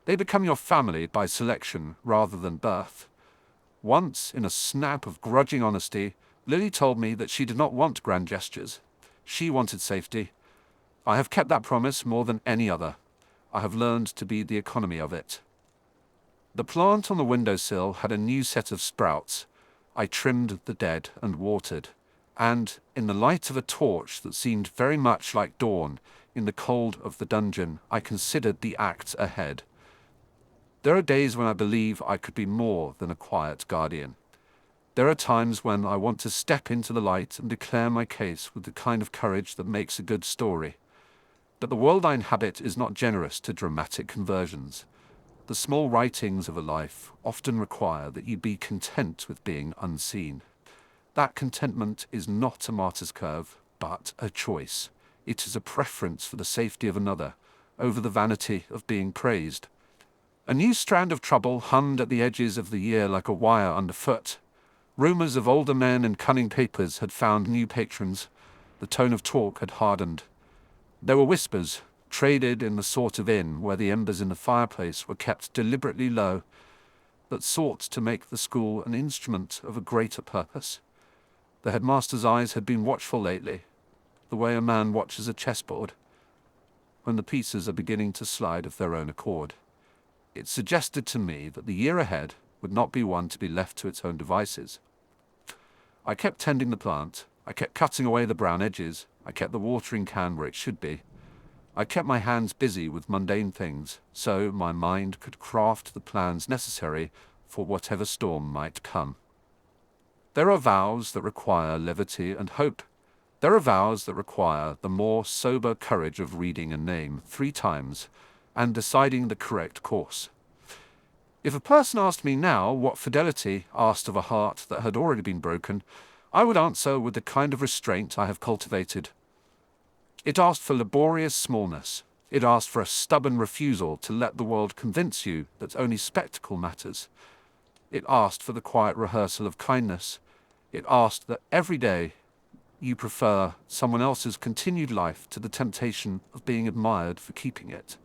They become your family by selection rather than birth. Once, in a snap of grudging honesty, Lily told me that she did not want grand gestures. She wanted safety. I have kept that promise more than any other. I have learned to be the economy of it. The plant on the windowsill had a new set of sprouts. I trimmed the dead and watered, and, in the light of a torch that seemed very much like dawn, in the cold of the dungeon, I considered the act ahead. There are days when I believe I could be more than a quiet guardian. There are times when I want to step into the light and declare my case with the kind of courage that makes a good story. But the world I inhabit is not generous to dramatic conversions. The small writings of a life often require that you be content with being unseen. That contentment is not a martyr's curve, but a choice. It is a preference for the safety of another, over the vanity of being praised. A new strand of trouble hummed at the edges of the year like a wire underfoot. Rumors of older men and cunning papers had found new patrons. The tone of talk had hardened. There were whispers, traded in the sort of inn where the embers in the fireplace were kept deliberately low, that sought to make the school an instrument of a greater purpose. The headmaster's eyes had been watchful lately, the way a man watches a chessboard, when the pieces are beginning to slide of their own accord. It suggested to me that the year ahead would not be one to be left to its own devices. I kept tending the plant, I kept cutting away the brown edges, I kept the watering can where it should be. I kept my hands busy with mundane things, so my mind could craft the plans necessary for whatever storm might come. There are vows that require levity and hope. There are vows that require the more sober courage of reading a name 3 times and deciding the correct course. If a person asked me now what fidelity asked of a heart that had already been broken, I would answer with the kind of restraint I have cultivated. It asked for laborious smallness. It asked for a stubborn refusal to let the world convince you that only spectacle matters. It asked for the quiet rehearsal of kindness. It asked that every day you prefer someone else's continued life to the temptation of being admired for keeping it.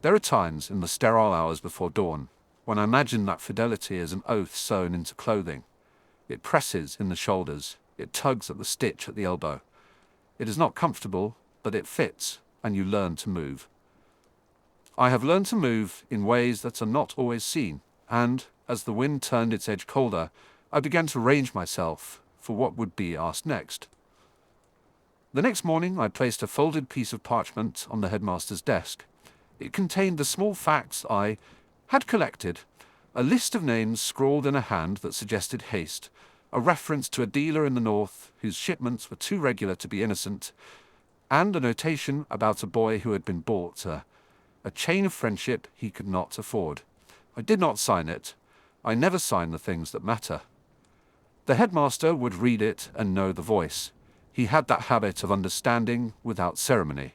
There are times in the sterile hours before dawn when I imagine that fidelity is an oath sewn into clothing. It presses in the shoulders. It tugs at the stitch at the elbow. It is not comfortable, but it fits, and you learn to move. I have learned to move in ways that are not always seen, and, as the wind turned its edge colder, I began to range myself for what would be asked next. The next morning I placed a folded piece of parchment on the headmaster's desk. It contained the small facts I had collected, a list of names scrawled in a hand that suggested haste, a reference to a dealer in the north whose shipments were too regular to be innocent, and a notation about a boy who had been bought, a chain of friendship he could not afford. I did not sign it. I never sign the things that matter. The headmaster would read it and know the voice. He had that habit of understanding without ceremony.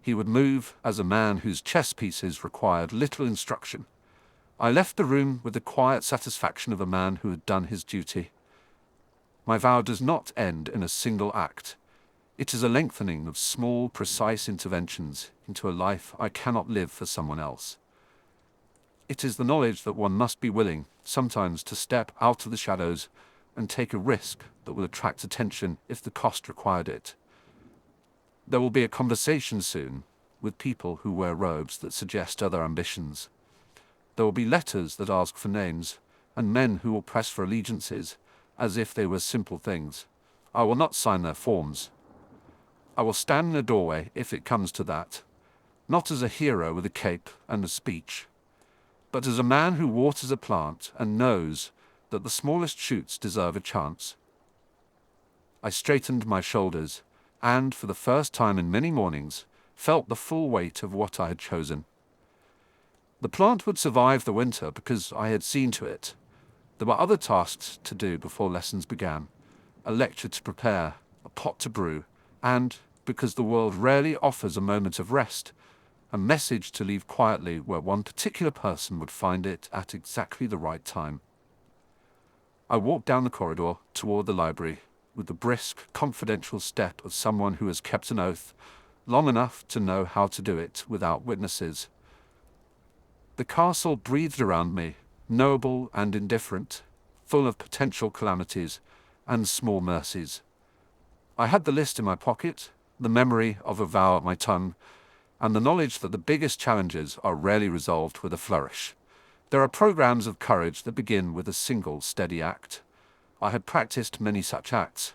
He would move as a man whose chess pieces required little instruction. I left the room with the quiet satisfaction of a man who had done his duty. My vow does not end in a single act. It is a lengthening of small, precise interventions into a life I cannot live for someone else. It is the knowledge that one must be willing, sometimes, to step out of the shadows and take a risk that will attract attention if the cost required it. There will be a conversation soon with people who wear robes that suggest other ambitions. There will be letters that ask for names, and men who will press for allegiances, as if they were simple things. I will not sign their forms. I will stand in a doorway if it comes to that, not as a hero with a cape and a speech, but as a man who waters a plant and knows that the smallest shoots deserve a chance. I straightened my shoulders, and, for the first time in many mornings, felt the full weight of what I had chosen. The plant would survive the winter because I had seen to it. There were other tasks to do before lessons began, a lecture to prepare, a pot to brew, and, because the world rarely offers a moment of rest, a message to leave quietly where one particular person would find it at exactly the right time. I walked down the corridor toward the library with the brisk, confidential step of someone who has kept an oath long enough to know how to do it without witnesses. The castle breathed around me, knowable and indifferent, full of potential calamities and small mercies. I had the list in my pocket, the memory of a vow at my tongue, and the knowledge that the biggest challenges are rarely resolved with a flourish. There are programs of courage that begin with a single steady act. I had practiced many such acts.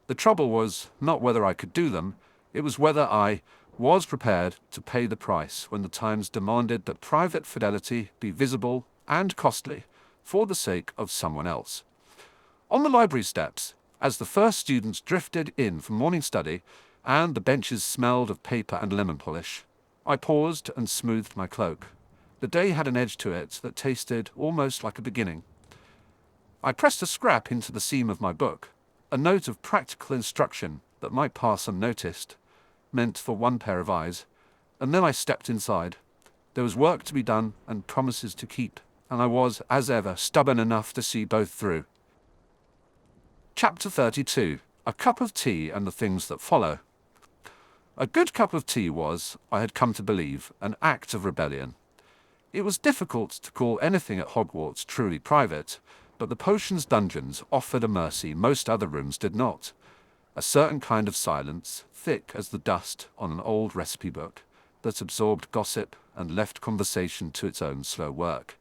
The trouble was not whether I could do them, it was whether I was prepared to pay the price when the times demanded that private fidelity be visible and costly for the sake of someone else. On the library steps, as the first students drifted in from morning study and the benches smelled of paper and lemon polish, I paused and smoothed my cloak. The day had an edge to it that tasted almost like a beginning. I pressed a scrap into the seam of my book, a note of practical instruction that might pass unnoticed, meant for one pair of eyes, and then I stepped inside. There was work to be done and promises to keep, and I was, as ever, stubborn enough to see both through. Chapter 32. A Cup of Tea and the Things That Follow. A good cup of tea was, I had come to believe, an act of rebellion. It was difficult to call anything at Hogwarts truly private, but the potions dungeons offered a mercy most other rooms did not. A certain kind of silence, thick as the dust on an old recipe book, that absorbed gossip and left conversation to its own slow work.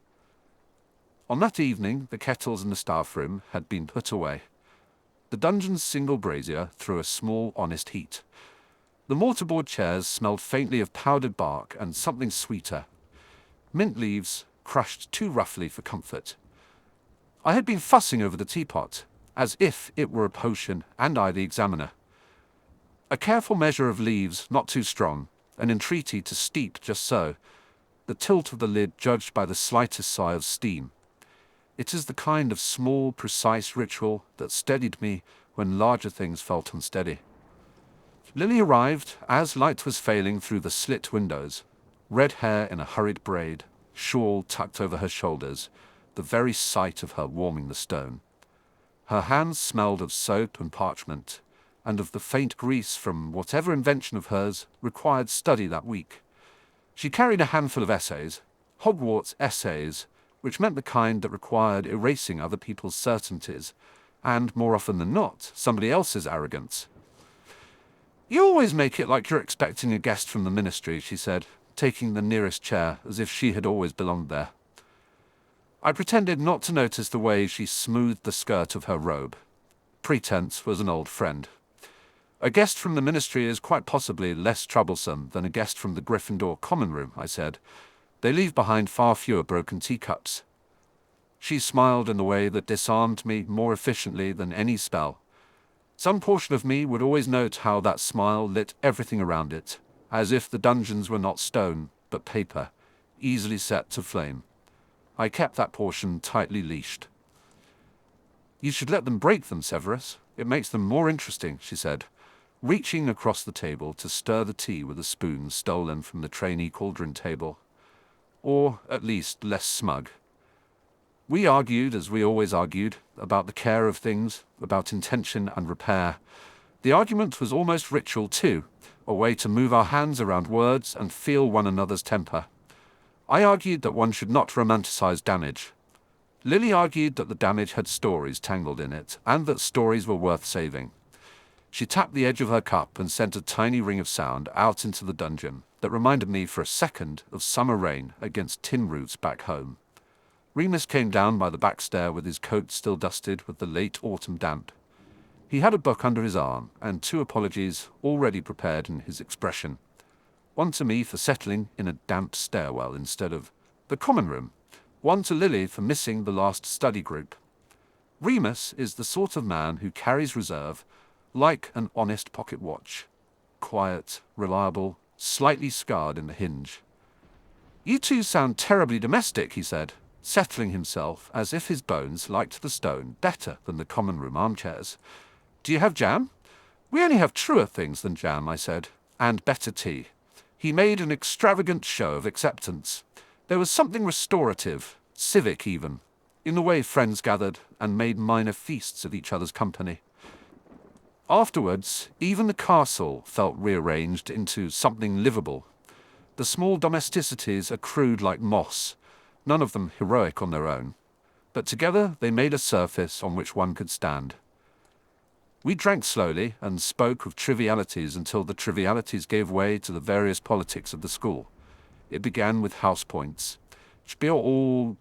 On that evening, the kettles in the staff room had been put away. The dungeon's single brazier threw a small, honest heat. The mortarboard chairs smelled faintly of powdered bark and something sweeter. Mint leaves, crushed too roughly for comfort. I had been fussing over the teapot, as if it were a potion and I the examiner. A careful measure of leaves, not too strong, an entreaty to steep just so, the tilt of the lid judged by the slightest sigh of steam. It is the kind of small, precise ritual that steadied me when larger things felt unsteady. Lily arrived as light was failing through the slit windows, red hair in a hurried braid, shawl tucked over her shoulders, the very sight of her warming the stone. Her hands smelled of soap and parchment, and of the faint grease from whatever invention of hers required study that week. She carried a handful of essays, Hogwarts essays, which meant the kind that required erasing other people's certainties, and, more often than not, somebody else's arrogance. "You always make it like you're expecting a guest from the ministry," she said, taking the nearest chair as if she had always belonged there. I pretended not to notice the way she smoothed the skirt of her robe. Pretense was an old friend. "A guest from the ministry is quite possibly less troublesome than a guest from the Gryffindor common room," I said. "They leave behind far fewer broken teacups." She smiled in a way that disarmed me more efficiently than any spell. Some portion of me would always note how that smile lit everything around it, as if the dungeons were not stone, but paper, easily set to flame. I kept that portion tightly leashed. "You should let them break them, Severus. It makes them more interesting," she said, reaching across the table to stir the tea with a spoon stolen from the trainee cauldron table. Or, at least, less smug. We argued, as we always argued, about the care of things, about intention and repair. The argument was almost ritual too, a way to move our hands around words and feel one another's temper. I argued that one should not romanticize damage. Lily argued that the damage had stories tangled in it, and that stories were worth saving. She tapped the edge of her cup and sent a tiny ring of sound out into the dungeon that reminded me for a second of summer rain against tin roofs back home. Remus came down by the back stair with his coat still dusted with the late autumn damp. He had a book under his arm and 2 apologies already prepared in his expression. One to me for settling in a damp stairwell instead of the common room, one to Lily for missing the last study group. Remus is the sort of man who carries reserve like an honest pocket watch. Quiet, reliable, slightly scarred in the hinge. "You two sound terribly domestic," he said, settling himself as if his bones liked the stone better than the common room armchairs. "Do you have jam?" "We only have truer things than jam," I said, "and better tea. He made an extravagant show of acceptance. There was something restorative, civic even, in the way friends gathered and made minor feasts of each other's company. Afterwards, even the castle felt rearranged into something livable. The small domesticities accrued like moss, none of them heroic on their own, but together they made a surface on which one could stand. We drank slowly and spoke of trivialities until the trivialities gave way to the various politics of the school. It began with house points. Spiel all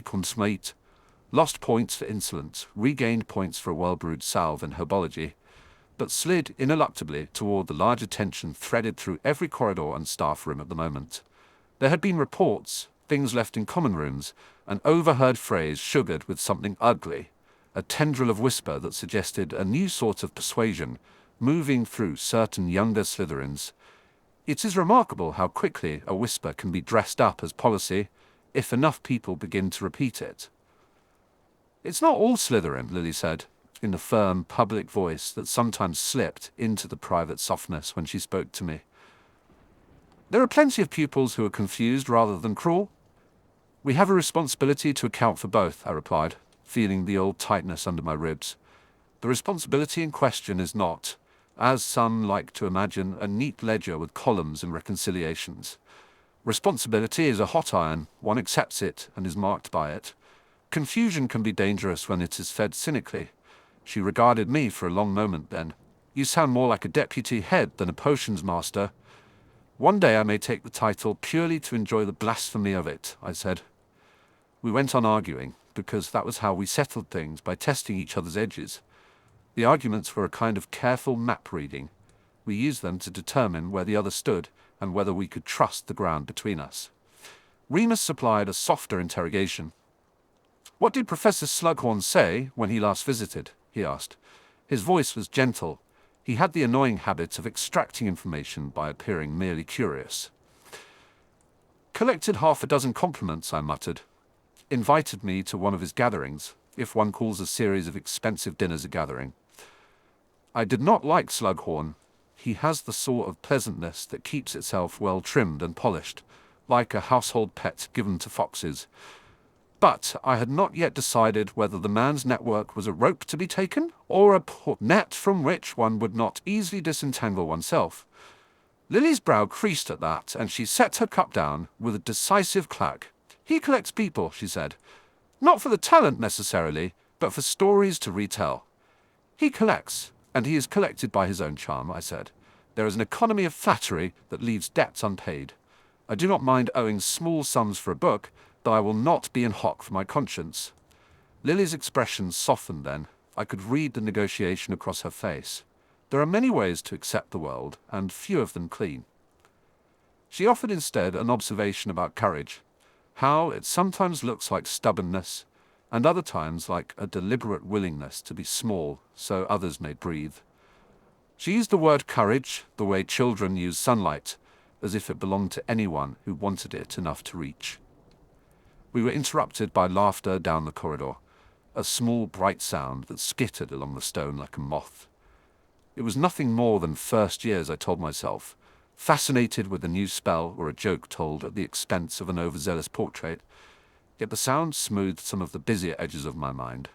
consummate, lost points for insolence, regained points for a well-brewed salve and herbology, but slid ineluctably toward the large attention threaded through every corridor and staff room at the moment. There had been reports, things left in common rooms, an overheard phrase sugared with something ugly, a tendril of whisper that suggested a new sort of persuasion moving through certain younger Slytherins. It is remarkable how quickly a whisper can be dressed up as policy if enough people begin to repeat it. "It's not all Slytherin," Lily said, in the firm, public voice that sometimes slipped into the private softness when she spoke to me. "There are plenty of pupils who are confused rather than cruel." "We have a responsibility to account for both," I replied, feeling the old tightness under my ribs. "The responsibility in question is not, as some like to imagine, a neat ledger with columns and reconciliations. Responsibility is a hot iron, one accepts it and is marked by it. Confusion can be dangerous when it is fed cynically." She regarded me for a long moment then. "You sound more like a deputy head than a potions master." "One day I may take the title purely to enjoy the blasphemy of it," I said. We went on arguing, because that was how we settled things, by testing each other's edges. The arguments were a kind of careful map reading. We used them to determine where the other stood and whether we could trust the ground between us. Remus supplied a softer interrogation. "What did Professor Slughorn say when he last visited?" he asked. His voice was gentle. He had the annoying habit of extracting information by appearing merely curious. "Collected half a dozen compliments," I muttered. "Invited me to one of his gatherings, if one calls a series of expensive dinners a gathering. I did not like Slughorn. He has the sort of pleasantness that keeps itself well trimmed and polished, like a household pet given to foxes. But I had not yet decided whether the man's network was a rope to be taken, or a net from which one would not easily disentangle oneself." Lily's brow creased at that, and she set her cup down with a decisive clack. "He collects people," she said. "Not for the talent necessarily, but for stories to retell." "He collects, and he is collected by his own charm," I said. "There is an economy of flattery that leaves debts unpaid. I do not mind owing small sums for a book, though I will not be in hock for my conscience." Lily's expression softened then. I could read the negotiation across her face. There are many ways to accept the world, and few of them clean. She offered instead an observation about courage, how it sometimes looks like stubbornness, and other times like a deliberate willingness to be small so others may breathe. She used the word courage the way children use sunlight, as if it belonged to anyone who wanted it enough to reach. We were interrupted by laughter down the corridor, a small bright sound that skittered along the stone like a moth. It was nothing more than first years, I told myself, fascinated with a new spell or a joke told at the expense of an overzealous portrait, yet the sound smoothed some of the busier edges of my mind.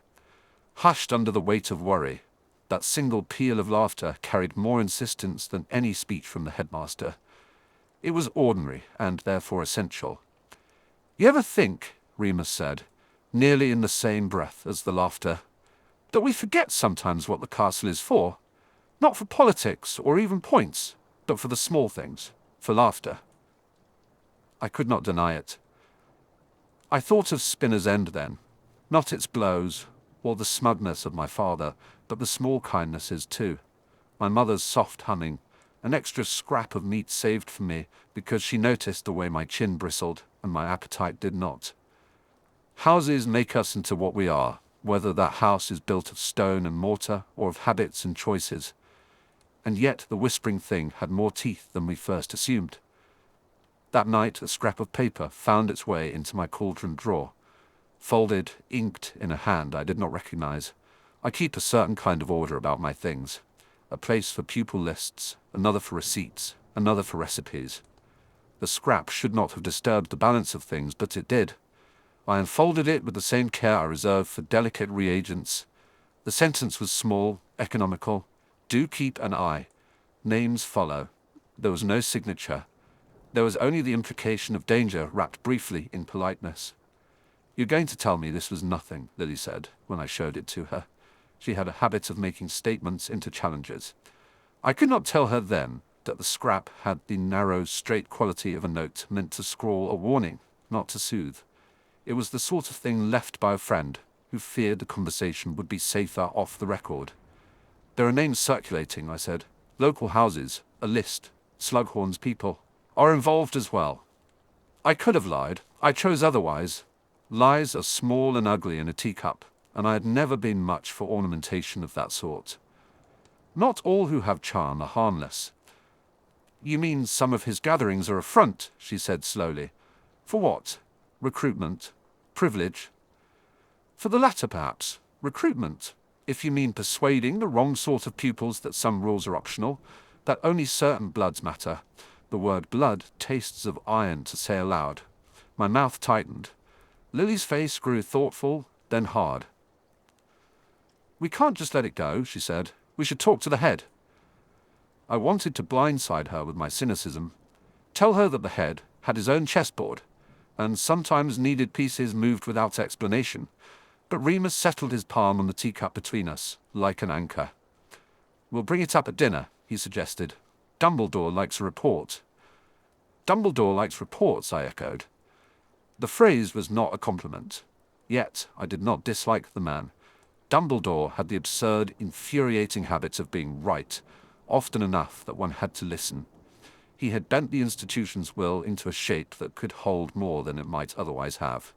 Hushed under the weight of worry, that single peal of laughter carried more insistence than any speech from the headmaster. It was ordinary and therefore essential. "You ever think," Remus said, nearly in the same breath as the laughter, "that we forget sometimes what the castle is for? Not for politics or even points, but for the small things, for laughter." I could not deny it. I thought of Spinner's End then, not its blows, or the smugness of my father, but the small kindnesses too. My mother's soft humming, an extra scrap of meat saved for me because she noticed the way my chin bristled and my appetite did not. Houses make us into what we are, whether that house is built of stone and mortar or of habits and choices. And yet the whispering thing had more teeth than we first assumed. That night a scrap of paper found its way into my cauldron drawer, folded, inked in a hand I did not recognize. I keep a certain kind of order about my things. A place for pupil lists, another for receipts, another for recipes. The scrap should not have disturbed the balance of things, but it did. I unfolded it with the same care I reserve for delicate reagents. The sentence was small, economical. Do keep an eye. Names follow. There was no signature. There was only the implication of danger wrapped briefly in politeness. "You're going to tell me this was nothing," Lily said, when I showed it to her. She had a habit of making statements into challenges. I could not tell her then that the scrap had the narrow, straight quality of a note meant to scrawl a warning, not to soothe. It was the sort of thing left by a friend who feared the conversation would be safer off the record. "There are names circulating," I said. "Local houses, a list, Slughorn's people are involved as well." I could have lied. I chose otherwise. Lies are small and ugly in a teacup, and I had never been much for ornamentation of that sort. "Not all who have charm are harmless." "You mean some of his gatherings are a front," she said slowly. "For what? Recruitment? Privilege?" "For the latter, perhaps. Recruitment. If you mean persuading the wrong sort of pupils that some rules are optional, that only certain bloods matter." The word blood tastes of iron to say aloud. My mouth tightened. Lily's face grew thoughtful, then hard. "We can't just let it go," she said. "We should talk to the head." I wanted to blindside her with my cynicism. Tell her that the head had his own chessboard, and sometimes needed pieces moved without explanation. But Remus settled his palm on the teacup between us, like an anchor. "We'll bring it up at dinner," he suggested. "Dumbledore likes a report." "Dumbledore likes reports," I echoed. The phrase was not a compliment. Yet I did not dislike the man. Dumbledore had the absurd, infuriating habit of being right, often enough that one had to listen. He had bent the institution's will into a shape that could hold more than it might otherwise have.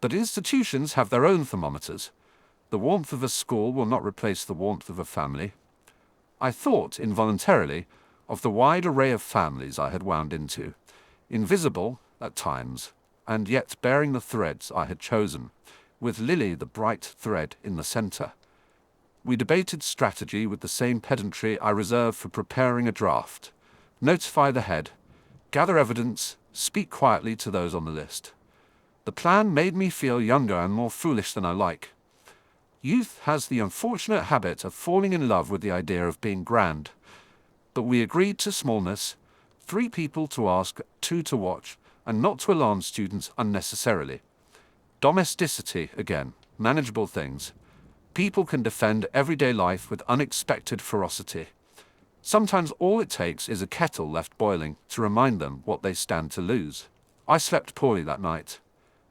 But institutions have their own thermometers. The warmth of a school will not replace the warmth of a family. I thought, involuntarily, of the wide array of families I had wound into, invisible at times, and yet bearing the threads I had chosen, with Lily the bright thread in the centre. We debated strategy with the same pedantry I reserve for preparing a draft. Notify the head, gather evidence, speak quietly to those on the list. The plan made me feel younger and more foolish than I like. Youth has the unfortunate habit of falling in love with the idea of being grand. But we agreed to smallness, 3 people to ask, 2 to watch, and not to alarm students unnecessarily. Domesticity, again, manageable things. People can defend everyday life with unexpected ferocity. Sometimes all it takes is a kettle left boiling to remind them what they stand to lose. I slept poorly that night.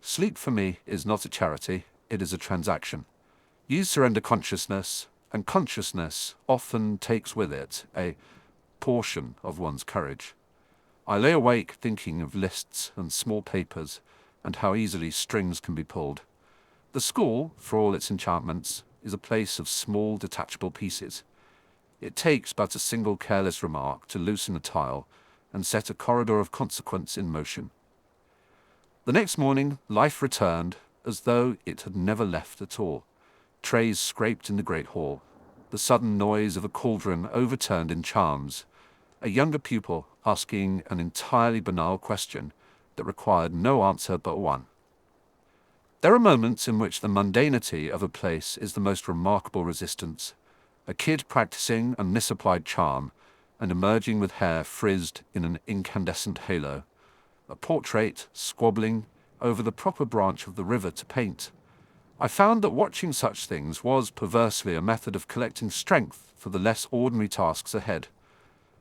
Sleep for me is not a charity, it is a transaction. You surrender consciousness, and consciousness often takes with it a portion of one's courage. I lay awake thinking of lists and small papers, and how easily strings can be pulled. The school, for all its enchantments, is a place of small detachable pieces. It takes but a single careless remark to loosen a tile and set a corridor of consequence in motion. The next morning, life returned as though it had never left at all. Trays scraped in the great hall. The sudden noise of a cauldron overturned in charms. A younger pupil asking an entirely banal question that required no answer but one. There are moments in which the mundanity of a place is the most remarkable resistance. A kid practicing a misapplied charm and emerging with hair frizzed in an incandescent halo. A portrait squabbling over the proper branch of the river to paint. I found that watching such things was perversely a method of collecting strength for the less ordinary tasks ahead.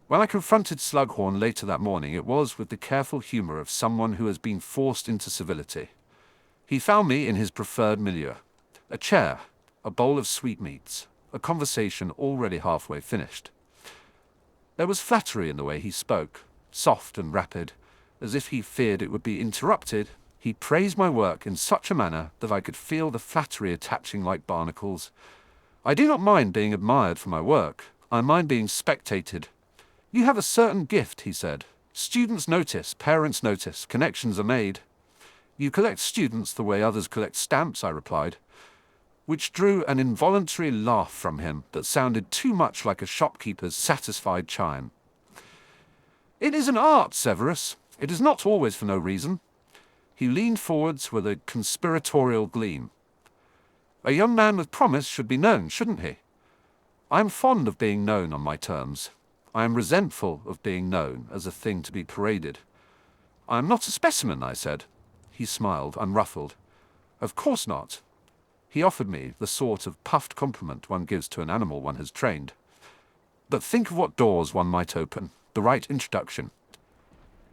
When I confronted Slughorn later that morning, it was with the careful humor of someone who has been forced into civility. He found me in his preferred milieu. A chair, a bowl of sweetmeats, a conversation already halfway finished. There was flattery in the way he spoke, soft and rapid, as if he feared it would be interrupted. He praised my work in such a manner that I could feel the flattery attaching like barnacles. I do not mind being admired for my work. I mind being spectated. "You have a certain gift," he said. "Students notice, parents notice, connections are made." "You collect students the way others collect stamps," I replied, which drew an involuntary laugh from him that sounded too much like a shopkeeper's satisfied chime. It is an art, Severus. It is not always for no reason. He leaned forwards with a conspiratorial gleam. A young man with promise should be known, shouldn't he? I am fond of being known on my terms. I am resentful of being known as a thing to be paraded. I am not a specimen, I said. He smiled, unruffled. Of course not. He offered me the sort of puffed compliment one gives to an animal one has trained. But think of what doors one might open, the right introduction.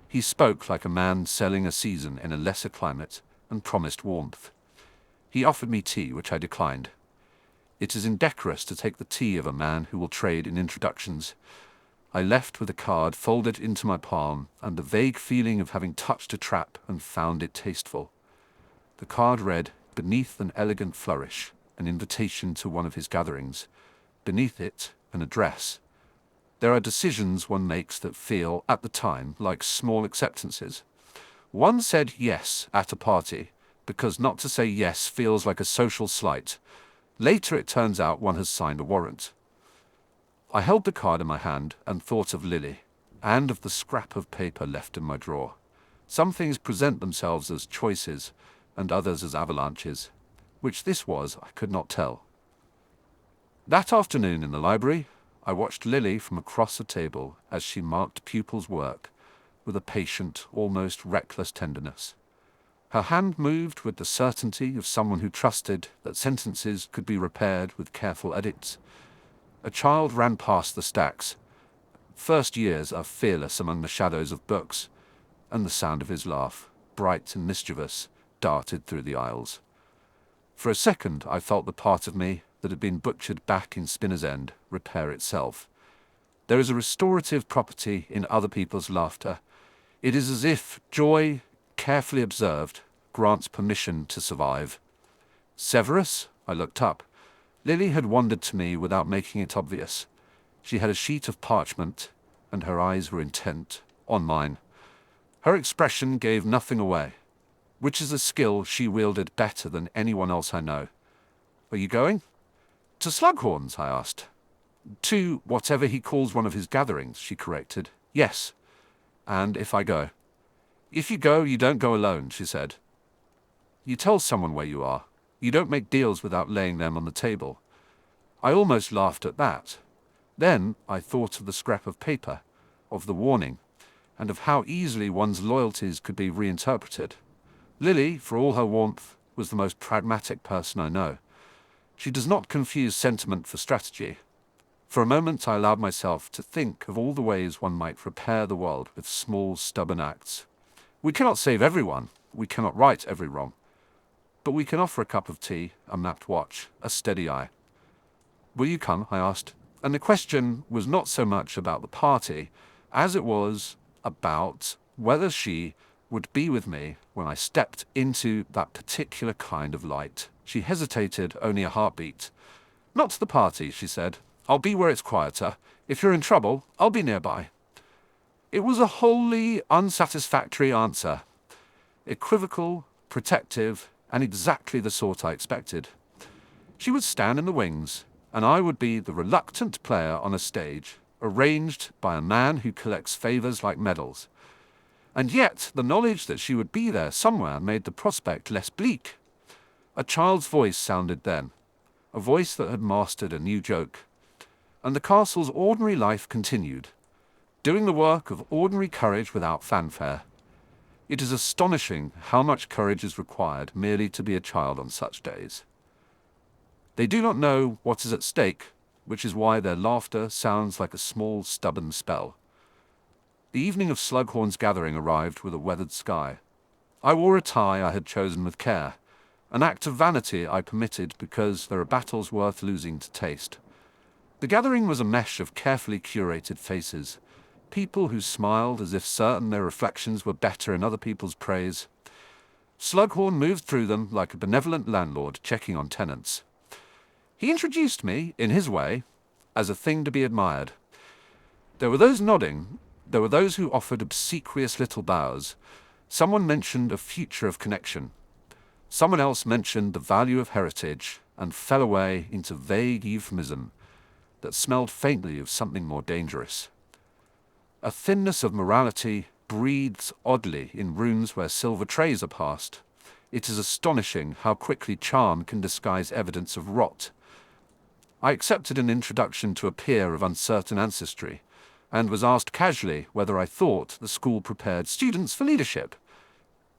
He spoke like a man selling a season in a lesser climate and promised warmth. He offered me tea, which I declined. It is indecorous to take the tea of a man who will trade in introductions. I left with a card folded into my palm and the vague feeling of having touched a trap and found it tasteful. The card read, beneath an elegant flourish, an invitation to one of his gatherings. Beneath it, an address. There are decisions one makes that feel, at the time, like small acceptances. One said yes at a party, because not to say yes feels like a social slight. Later it turns out one has signed a warrant. I held the card in my hand and thought of Lily, and of the scrap of paper left in my drawer. Some things present themselves as choices, and others as avalanches. Which this was, I could not tell. That afternoon in the library, I watched Lily from across a table as she marked pupils' work with a patient, almost reckless tenderness. Her hand moved with the certainty of someone who trusted that sentences could be repaired with careful edits. A child ran past the stacks. First years are fearless among the shadows of books, and the sound of his laugh, bright and mischievous, darted through the aisles. For a second I felt the part of me that had been butchered back in Spinner's End repair itself. There is a restorative property in other people's laughter. It is as if joy, carefully observed, grants permission to survive. Severus? I looked up. Lily had wandered to me without making it obvious. She had a sheet of parchment, and her eyes were intent on mine. Her expression gave nothing away, which is a skill she wielded better than anyone else I know. Are you going? To Slughorn's, I asked. To whatever he calls one of his gatherings, she corrected. Yes. And if I go? If you go, you don't go alone, she said. You tell someone where you are. You don't make deals without laying them on the table. I almost laughed at that. Then I thought of the scrap of paper, of the warning, and of how easily one's loyalties could be reinterpreted. Lily, for all her warmth, was the most pragmatic person I know. She does not confuse sentiment for strategy. For a moment I allowed myself to think of all the ways one might repair the world with small, stubborn acts. We cannot save everyone. We cannot right every wrong. But we can offer a cup of tea, a mapped watch, a steady eye. Will you come? I asked. And the question was not so much about the party as it was about whether she would be with me when I stepped into that particular kind of light. She hesitated only a heartbeat. Not to the party, she said. I'll be where it's quieter. If you're in trouble, I'll be nearby. It was a wholly unsatisfactory answer. Equivocal, protective, and exactly the sort I expected. She would stand in the wings, and I would be the reluctant player on a stage, arranged by a man who collects favors like medals. And yet the knowledge that she would be there somewhere made the prospect less bleak. A child's voice sounded then, a voice that had mastered a new joke. And the castle's ordinary life continued, doing the work of ordinary courage without fanfare. It is astonishing how much courage is required merely to be a child on such days. They do not know what is at stake, which is why their laughter sounds like a small, stubborn spell. The evening of Slughorn's gathering arrived with a weathered sky. I wore a tie I had chosen with care, an act of vanity I permitted because there are battles worth losing to taste. The gathering was a mesh of carefully curated faces, people who smiled as if certain their reflections were better in other people's praise. Slughorn moved through them like a benevolent landlord checking on tenants. He introduced me, in his way, as a thing to be admired. There were those nodding, there were those who offered obsequious little bows. Someone mentioned a future of connection. Someone else mentioned the value of heritage and fell away into vague euphemism that smelled faintly of something more dangerous. A thinness of morality breathes oddly in rooms where silver trays are passed. It is astonishing how quickly charm can disguise evidence of rot. I accepted an introduction to a peer of uncertain ancestry, and was asked casually whether I thought the school prepared students for leadership.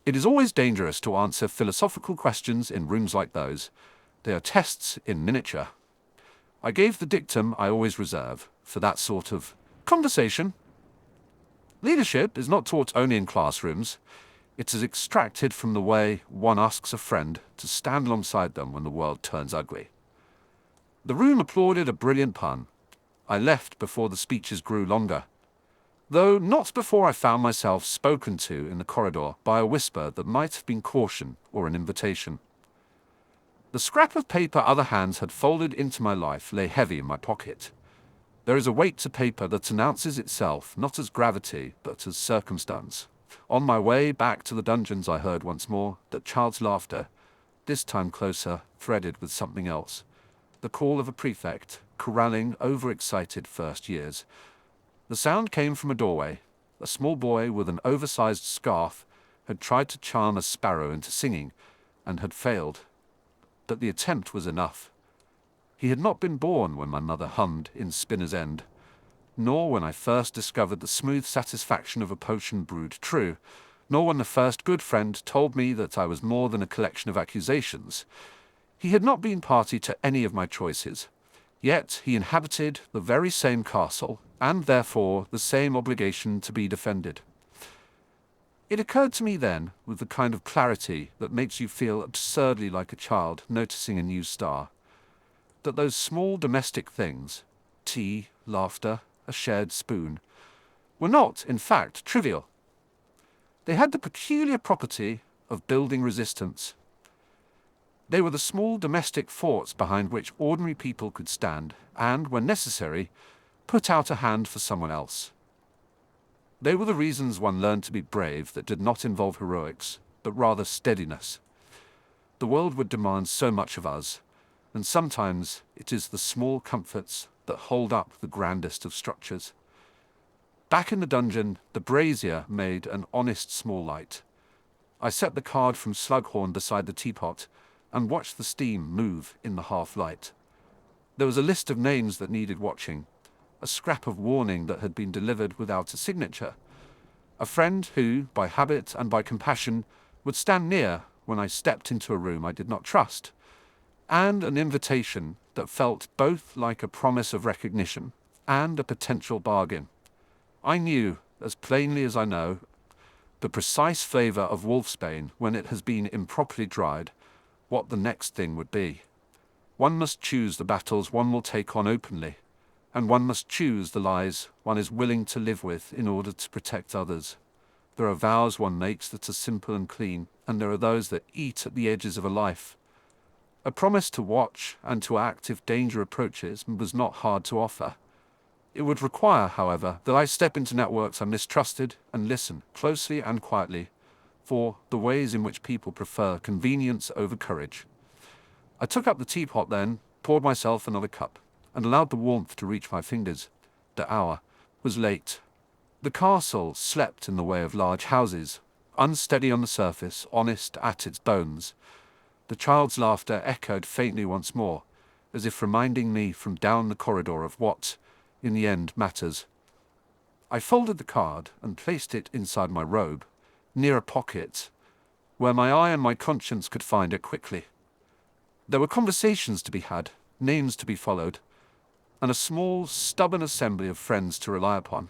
It is always dangerous to answer philosophical questions in rooms like those. They are tests in miniature. I gave the dictum I always reserve for that sort of conversation. Leadership is not taught only in classrooms. It is extracted from the way one asks a friend to stand alongside them when the world turns ugly. The room applauded a brilliant pun. I left before the speeches grew longer, though not before I found myself spoken to in the corridor by a whisper that might have been caution or an invitation. The scrap of paper other hands had folded into my life lay heavy in my pocket. There is a weight to paper that announces itself not as gravity but as circumstance. On my way back to the dungeons I heard once more that child's laughter, this time closer, threaded with something else. The call of a prefect, corralling overexcited first years. The sound came from a doorway. A small boy with an oversized scarf had tried to charm a sparrow into singing, and had failed. But the attempt was enough. He had not been born when my mother hummed in Spinner's End, nor when I first discovered the smooth satisfaction of a potion brewed true, nor when the first good friend told me that I was more than a collection of accusations. He had not been party to any of my choices, yet he inhabited the very same castle, and therefore the same obligation to be defended. It occurred to me then, with the kind of clarity that makes you feel absurdly like a child noticing a new star, that those small domestic things, tea, laughter, a shared spoon, were not, in fact, trivial. They had the peculiar property of building resistance. They were the small domestic forts behind which ordinary people could stand and, when necessary, put out a hand for someone else. They were the reasons one learned to be brave that did not involve heroics, but rather steadiness. The world would demand so much of us, and sometimes it is the small comforts that hold up the grandest of structures. Back in the dungeon, the brazier made an honest small light. I set the card from Slughorn beside the teapot, and watched the steam move in the half-light. There was a list of names that needed watching, a scrap of warning that had been delivered without a signature, a friend who, by habit and by compassion, would stand near when I stepped into a room I did not trust, and an invitation that felt both like a promise of recognition and a potential bargain. I knew, as plainly as I know, the precise flavour of wolfsbane when it has been improperly dried, what the next thing would be. One must choose the battles one will take on openly, and one must choose the lies one is willing to live with in order to protect others. There are vows one makes that are simple and clean, and there are those that eat at the edges of a life. A promise to watch and to act if danger approaches was not hard to offer. It would require, however, that I step into networks I mistrusted and listen closely and quietly for the ways in which people prefer convenience over courage. I took up the teapot then, poured myself another cup, and allowed the warmth to reach my fingers. The hour was late. The castle slept in the way of large houses, unsteady on the surface, honest at its bones. The child's laughter echoed faintly once more, as if reminding me from down the corridor of what, in the end, matters. I folded the card and placed it inside my robe, near a pocket, where my eye and my conscience could find it quickly. There were conversations to be had, names to be followed, and a small, stubborn assembly of friends to rely upon.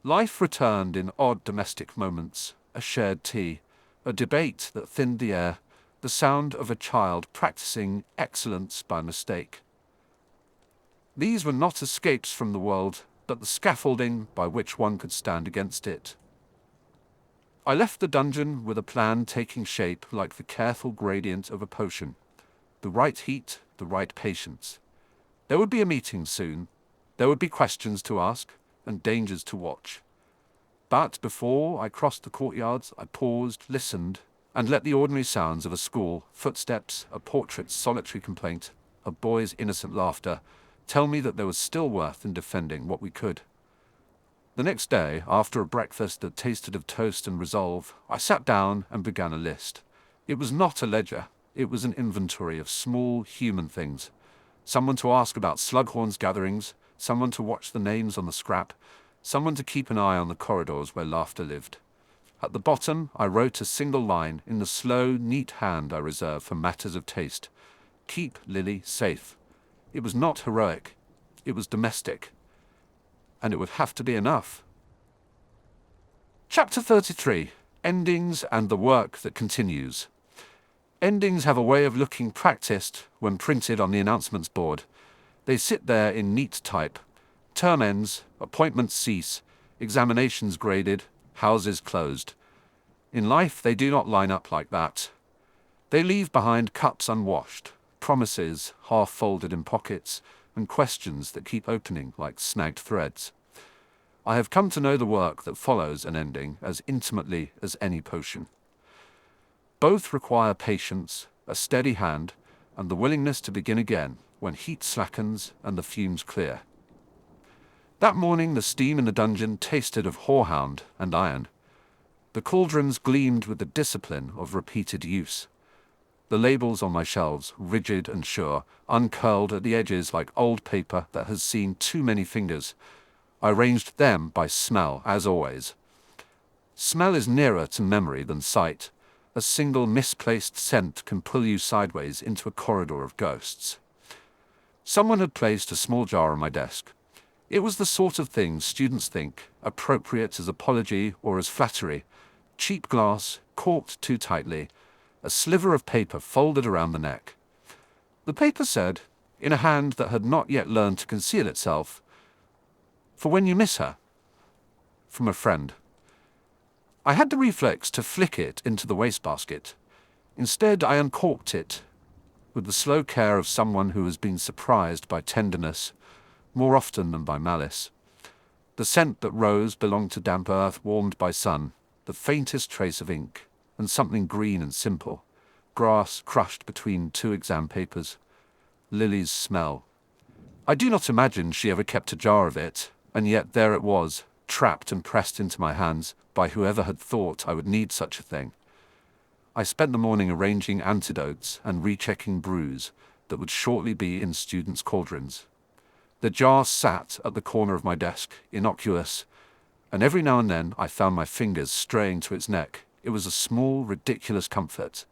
Life returned in odd domestic moments, a shared tea, a debate that thinned the air, the sound of a child practicing excellence by mistake. These were not escapes from the world, but the scaffolding by which one could stand against it. I left the dungeon with a plan taking shape like the careful gradient of a potion. The right heat, the right patience. There would be a meeting soon. There would be questions to ask, and dangers to watch. But before I crossed the courtyards, I paused, listened, and let the ordinary sounds of a school, footsteps, a portrait's solitary complaint, a boy's innocent laughter, tell me that there was still worth in defending what we could. The next day, after a breakfast that tasted of toast and resolve, I sat down and began a list. It was not a ledger. It was an inventory of small human things. Someone to ask about Slughorn's gatherings, someone to watch the names on the scrap, someone to keep an eye on the corridors where laughter lived. At the bottom, I wrote a single line in the slow, neat hand I reserve for matters of taste. Keep Lily safe. It was not heroic. It was domestic. And it would have to be enough. Chapter 33. Endings and the work that continues. Endings have a way of looking practiced when printed on the announcements board. They sit there in neat type. Term ends, appointments cease, examinations graded, houses closed. In life, they do not line up like that. They leave behind cups unwashed, promises half folded in pockets, and questions that keep opening like snagged threads. I have come to know the work that follows an ending as intimately as any potion. Both require patience, a steady hand, and the willingness to begin again when heat slackens and the fumes clear. That morning the steam in the dungeon tasted of horehound and iron. The cauldrons gleamed with the discipline of repeated use. The labels on my shelves, rigid and sure, uncurled at the edges like old paper that has seen too many fingers. I arranged them by smell, as always. Smell is nearer to memory than sight. A single misplaced scent can pull you sideways into a corridor of ghosts. Someone had placed a small jar on my desk. It was the sort of thing students think, appropriate as apology or as flattery. Cheap glass, corked too tightly, a sliver of paper folded around the neck. The paper said, in a hand that had not yet learned to conceal itself, "For when you miss her." From a friend. I had the reflex to flick it into the wastebasket. Instead, I uncorked it, with the slow care of someone who has been surprised by tenderness, more often than by malice. The scent that rose belonged to damp earth warmed by sun, the faintest trace of ink, and something green and simple, grass crushed between two exam papers. Lily's smell. I do not imagine she ever kept a jar of it, and yet there it was, trapped and pressed into my hands by whoever had thought I would need such a thing. I spent the morning arranging antidotes and rechecking brews that would shortly be in students' cauldrons. The jar sat at the corner of my desk, innocuous, and every now and then I found my fingers straying to its neck. It was a small, ridiculous comfort.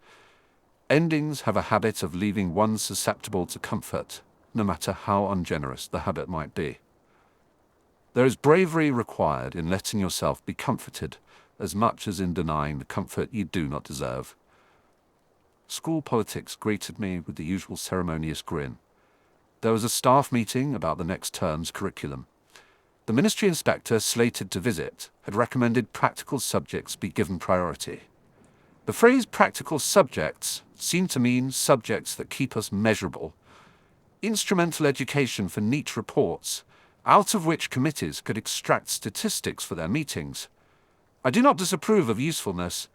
Endings have a habit of leaving one susceptible to comfort, no matter how ungenerous the habit might be. There is bravery required in letting yourself be comforted as much as in denying the comfort you do not deserve. School politics greeted me with the usual ceremonious grin. There was a staff meeting about the next term's curriculum. The ministry inspector slated to visit had recommended practical subjects be given priority. The phrase practical subjects seemed to mean subjects that keep us measurable. Instrumental education for neat reports, out of which committees could extract statistics for their meetings. I do not disapprove of usefulness.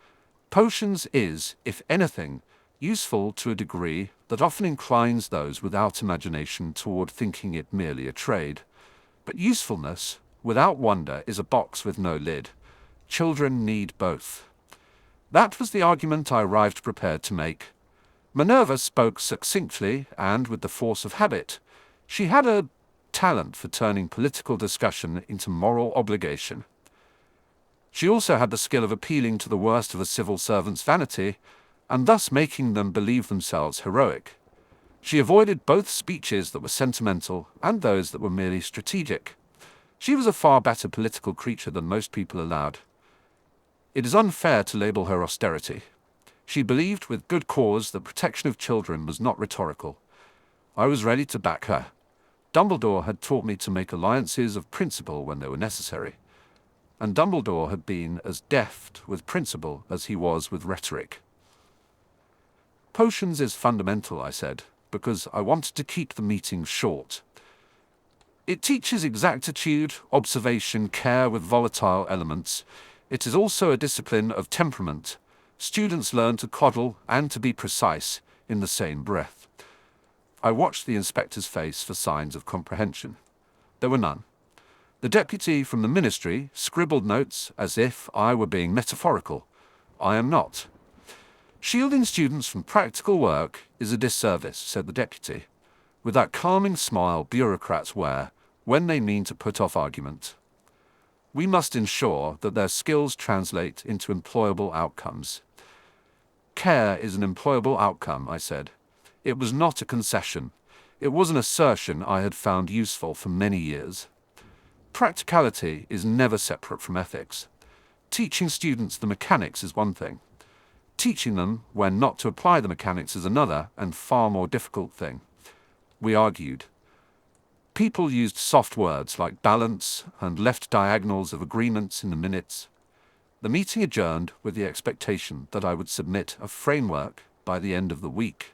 Potions is, if anything, useful to a degree that often inclines those without imagination toward thinking it merely a trade. But usefulness, without wonder, is a box with no lid. Children need both. That was the argument I arrived prepared to make. Minerva spoke succinctly and with the force of habit. She had a talent for turning political discussion into moral obligation. She also had the skill of appealing to the worst of a civil servant's vanity, and thus making them believe themselves heroic. She avoided both speeches that were sentimental and those that were merely strategic. She was a far better political creature than most people allowed. It is unfair to label her austerity. She believed with good cause that protection of children was not rhetorical. I was ready to back her. Dumbledore had taught me to make alliances of principle when they were necessary. And Dumbledore had been as deft with principle as he was with rhetoric. Potions is fundamental, I said, because I wanted to keep the meeting short. It teaches exactitude, observation, care with volatile elements. It is also a discipline of temperament. Students learn to coddle and to be precise in the same breath. I watched the inspector's face for signs of comprehension. There were none. The deputy from the ministry scribbled notes as if I were being metaphorical. I am not. Shielding students from practical work is a disservice, said the deputy, with that calming smile bureaucrats wear when they mean to put off argument. We must ensure that their skills translate into employable outcomes. Care is an employable outcome, I said. It was not a concession. It was an assertion I had found useful for many years. Practicality is never separate from ethics. Teaching students the mechanics is one thing. Teaching them when not to apply the mechanics is another and far more difficult thing. We argued. People used soft words like balance and left diagonals of agreements in the minutes. The meeting adjourned with the expectation that I would submit a framework by the end of the week.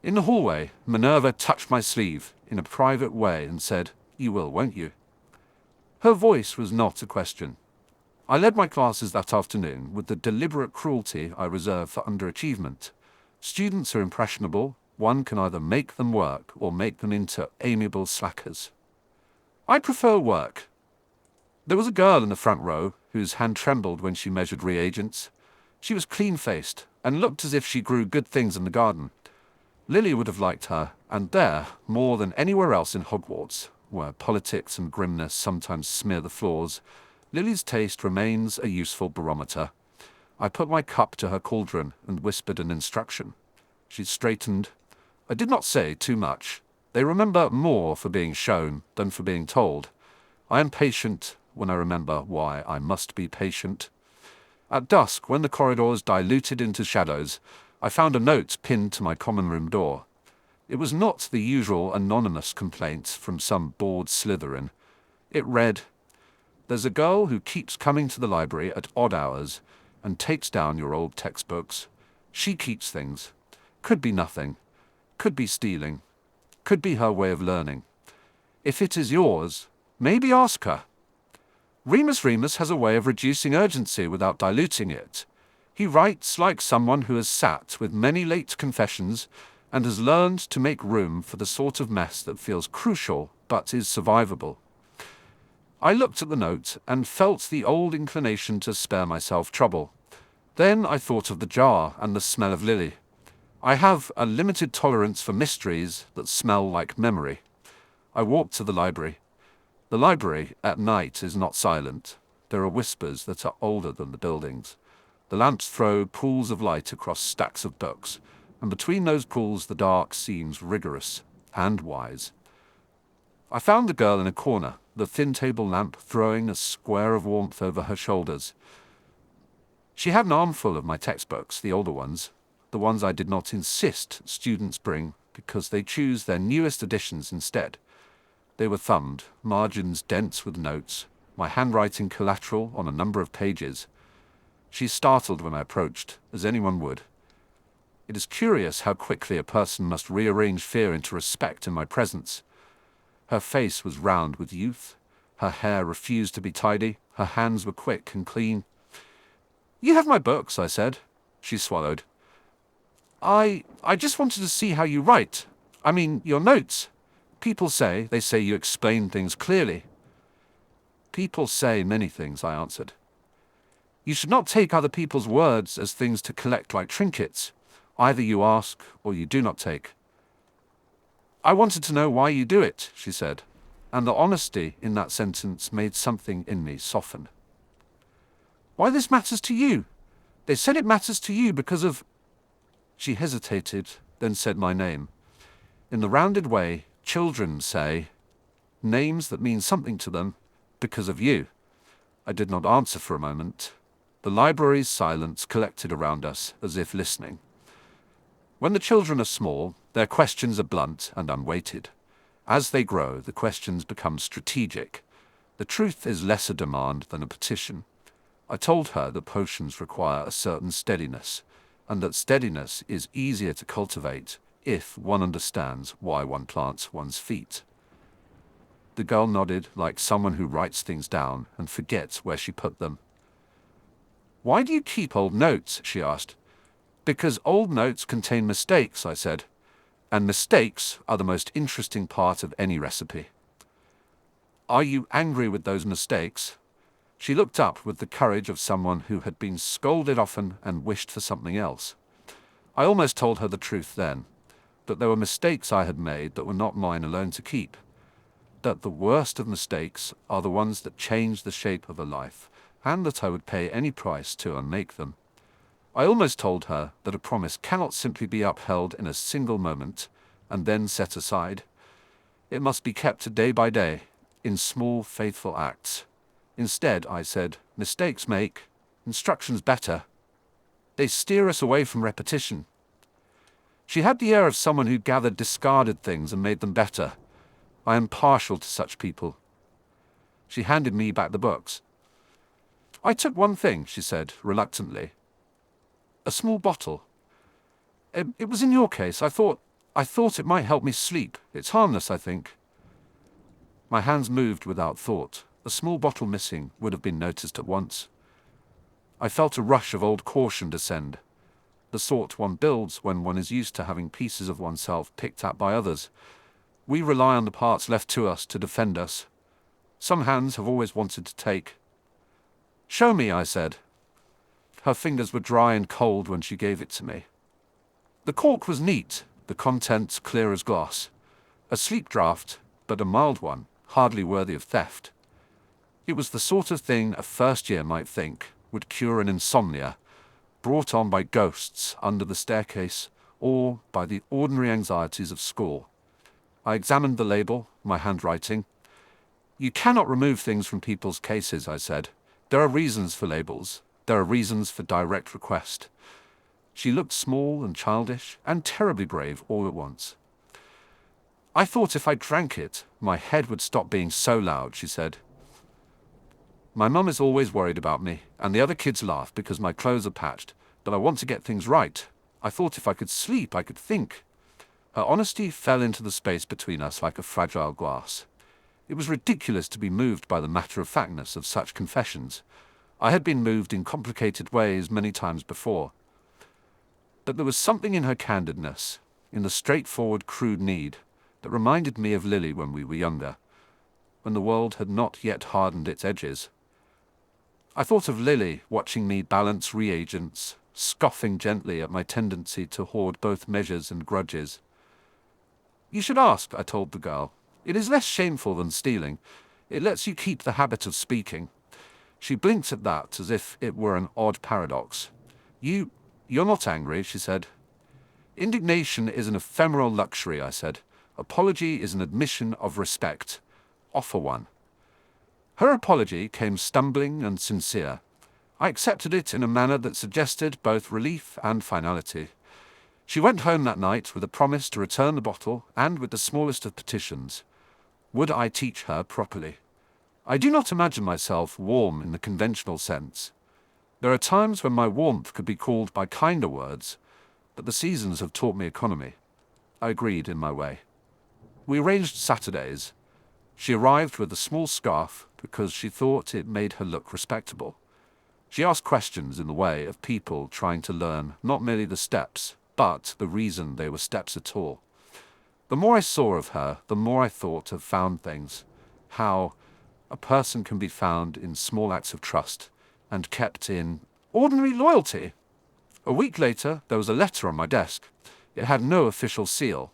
In the hallway, Minerva touched my sleeve in a private way and said, "You will, won't you?" Her voice was not a question. I led my classes that afternoon with the deliberate cruelty I reserve for underachievement. Students are impressionable. One can either make them work or make them into amiable slackers. I prefer work. There was a girl in the front row whose hand trembled when she measured reagents. She was clean-faced and looked as if she grew good things in the garden. Lily would have liked her, and there, more than anywhere else in Hogwarts, where politics and grimness sometimes smear the floors, Lily's taste remains a useful barometer. I put my cup to her cauldron and whispered an instruction. She straightened. I did not say too much. They remember more for being shown than for being told. I am patient when I remember why I must be patient. At dusk, when the corridors diluted into shadows, I found a note pinned to my common room door. It was not the usual anonymous complaint from some bored Slytherin. It read, "There's a girl who keeps coming to the library at odd hours and takes down your old textbooks. She keeps things. Could be nothing. Could be stealing. Could be her way of learning. If it is yours, maybe ask her." Remus has a way of reducing urgency without diluting it. He writes like someone who has sat with many late confessions and has learned to make room for the sort of mess that feels crucial but is survivable. I looked at the note and felt the old inclination to spare myself trouble. Then I thought of the jar and the smell of Lily. I have a limited tolerance for mysteries that smell like memory. I walked to the library. The library at night is not silent. There are whispers that are older than the buildings. The lamps throw pools of light across stacks of books, and between those pools the dark seems rigorous and wise. I found the girl in a corner, the thin table lamp throwing a square of warmth over her shoulders. She had an armful of my textbooks, the older ones, the ones I did not insist students bring because they choose their newest editions instead. They were thumbed, margins dense with notes, my handwriting collateral on a number of pages. She startled when I approached, as anyone would. It is curious how quickly a person must rearrange fear into respect in my presence. Her face was round with youth. Her hair refused to be tidy. Her hands were quick and clean. "You have my books," I said. She swallowed. I just wanted to see how you write. I mean, your notes. People say you explain things clearly." "People say many things," I answered. "You should not take other people's words as things to collect like trinkets. Either you ask or you do not take." "I wanted to know why you do it," she said, and the honesty in that sentence made something in me soften. "Why this matters to you? They said it matters to you because of—" She hesitated, then said my name. In the rounded way children say, names that mean something to them, because of you. I did not answer for a moment. The library's silence collected around us, as if listening. When the children are small, their questions are blunt and unweighted. As they grow, the questions become strategic. The truth is less a demand than a petition. I told her that potions require a certain steadiness, and that steadiness is easier to cultivate if one understands why one plants one's feet. The girl nodded like someone who writes things down and forgets where she put them. "Why do you keep old notes?" she asked. "Because old notes contain mistakes," I said, "and mistakes are the most interesting part of any recipe." Are you angry with those mistakes? She looked up with the courage of someone who had been scolded often and wished for something else. I almost told her the truth then, that there were mistakes I had made that were not mine alone to keep, that the worst of mistakes are the ones that change the shape of a life, and that I would pay any price to unmake them. I almost told her that a promise cannot simply be upheld in a single moment and then set aside. It must be kept day by day, in small, faithful acts. Instead, I said, mistakes make instructions better. They steer us away from repetition. She had the air of someone who gathered discarded things and made them better. I am partial to such people. She handed me back the books. I took one thing, she said, reluctantly. A small bottle. It was in your case. I thought it might help me sleep. It's harmless, I think. My hands moved without thought. A small bottle missing would have been noticed at once. I felt a rush of old caution descend, the sort one builds when one is used to having pieces of oneself picked at by others. We rely on the parts left to us to defend us. Some hands have always wanted to take. Show me, I said. Her fingers were dry and cold when she gave it to me. The cork was neat, the contents clear as glass. A sleep draught, but a mild one, hardly worthy of theft. It was the sort of thing a first year might think would cure an insomnia, brought on by ghosts under the staircase or by the ordinary anxieties of school. I examined the label, my handwriting. You cannot remove things from people's cases, I said. There are reasons for labels. There are reasons for direct request. She looked small and childish and terribly brave all at once. I thought if I drank it, my head would stop being so loud, she said. My mum is always worried about me, and the other kids laugh because my clothes are patched, but I want to get things right. I thought if I could sleep, I could think. Her honesty fell into the space between us like a fragile glass. It was ridiculous to be moved by the matter-of-factness of such confessions. I had been moved in complicated ways many times before. But there was something in her candidness, in the straightforward, crude need, that reminded me of Lily when we were younger, when the world had not yet hardened its edges. I thought of Lily watching me balance reagents, scoffing gently at my tendency to hoard both measures and grudges. You should ask, I told the girl. It is less shameful than stealing. It lets you keep the habit of speaking. She blinked at that as if it were an odd paradox. You're not angry, she said. Indignation is an ephemeral luxury, I said. Apology is an admission of respect. Offer one. Her apology came stumbling and sincere. I accepted it in a manner that suggested both relief and finality. She went home that night with a promise to return the bottle and with the smallest of petitions. Would I teach her properly? I do not imagine myself warm in the conventional sense. There are times when my warmth could be called by kinder words, but the seasons have taught me economy. I agreed in my way. We arranged Saturdays. She arrived with a small scarf because she thought it made her look respectable. She asked questions in the way of people trying to learn not merely the steps, but the reason they were steps at all. The more I saw of her, the more I thought of found things. How a person can be found in small acts of trust and kept in ordinary loyalty. A week later, there was a letter on my desk. It had no official seal.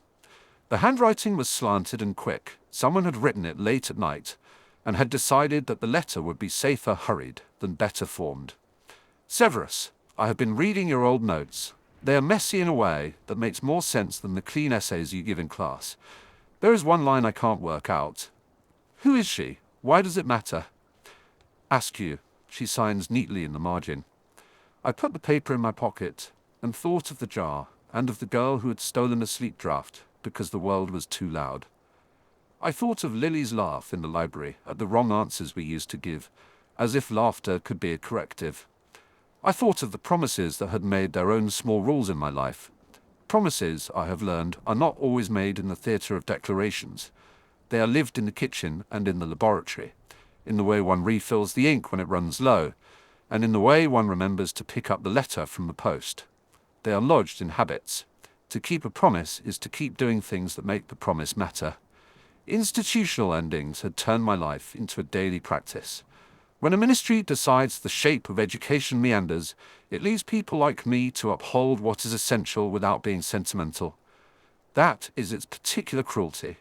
The handwriting was slanted and quick. Someone had written it late at night and had decided that the letter would be safer hurried than better formed. Severus, I have been reading your old notes. They are messy in a way that makes more sense than the clean essays you give in class. There is one line I can't work out. Who is she? Why does it matter? Ask you. She signs neatly in the margin. I put the paper in my pocket and thought of the jar and of the girl who had stolen a sleep draught because the world was too loud. I thought of Lily's laugh in the library at the wrong answers we used to give, as if laughter could be a corrective. I thought of the promises that had made their own small rules in my life. Promises, I have learned, are not always made in the theatre of declarations. They are lived in the kitchen and in the laboratory, in the way one refills the ink when it runs low, and in the way one remembers to pick up the letter from the post. They are lodged in habits. To keep a promise is to keep doing things that make the promise matter. Institutional endings had turned my life into a daily practice. When a ministry decides the shape of education meanders, it leaves people like me to uphold what is essential without being sentimental. That is its particular cruelty.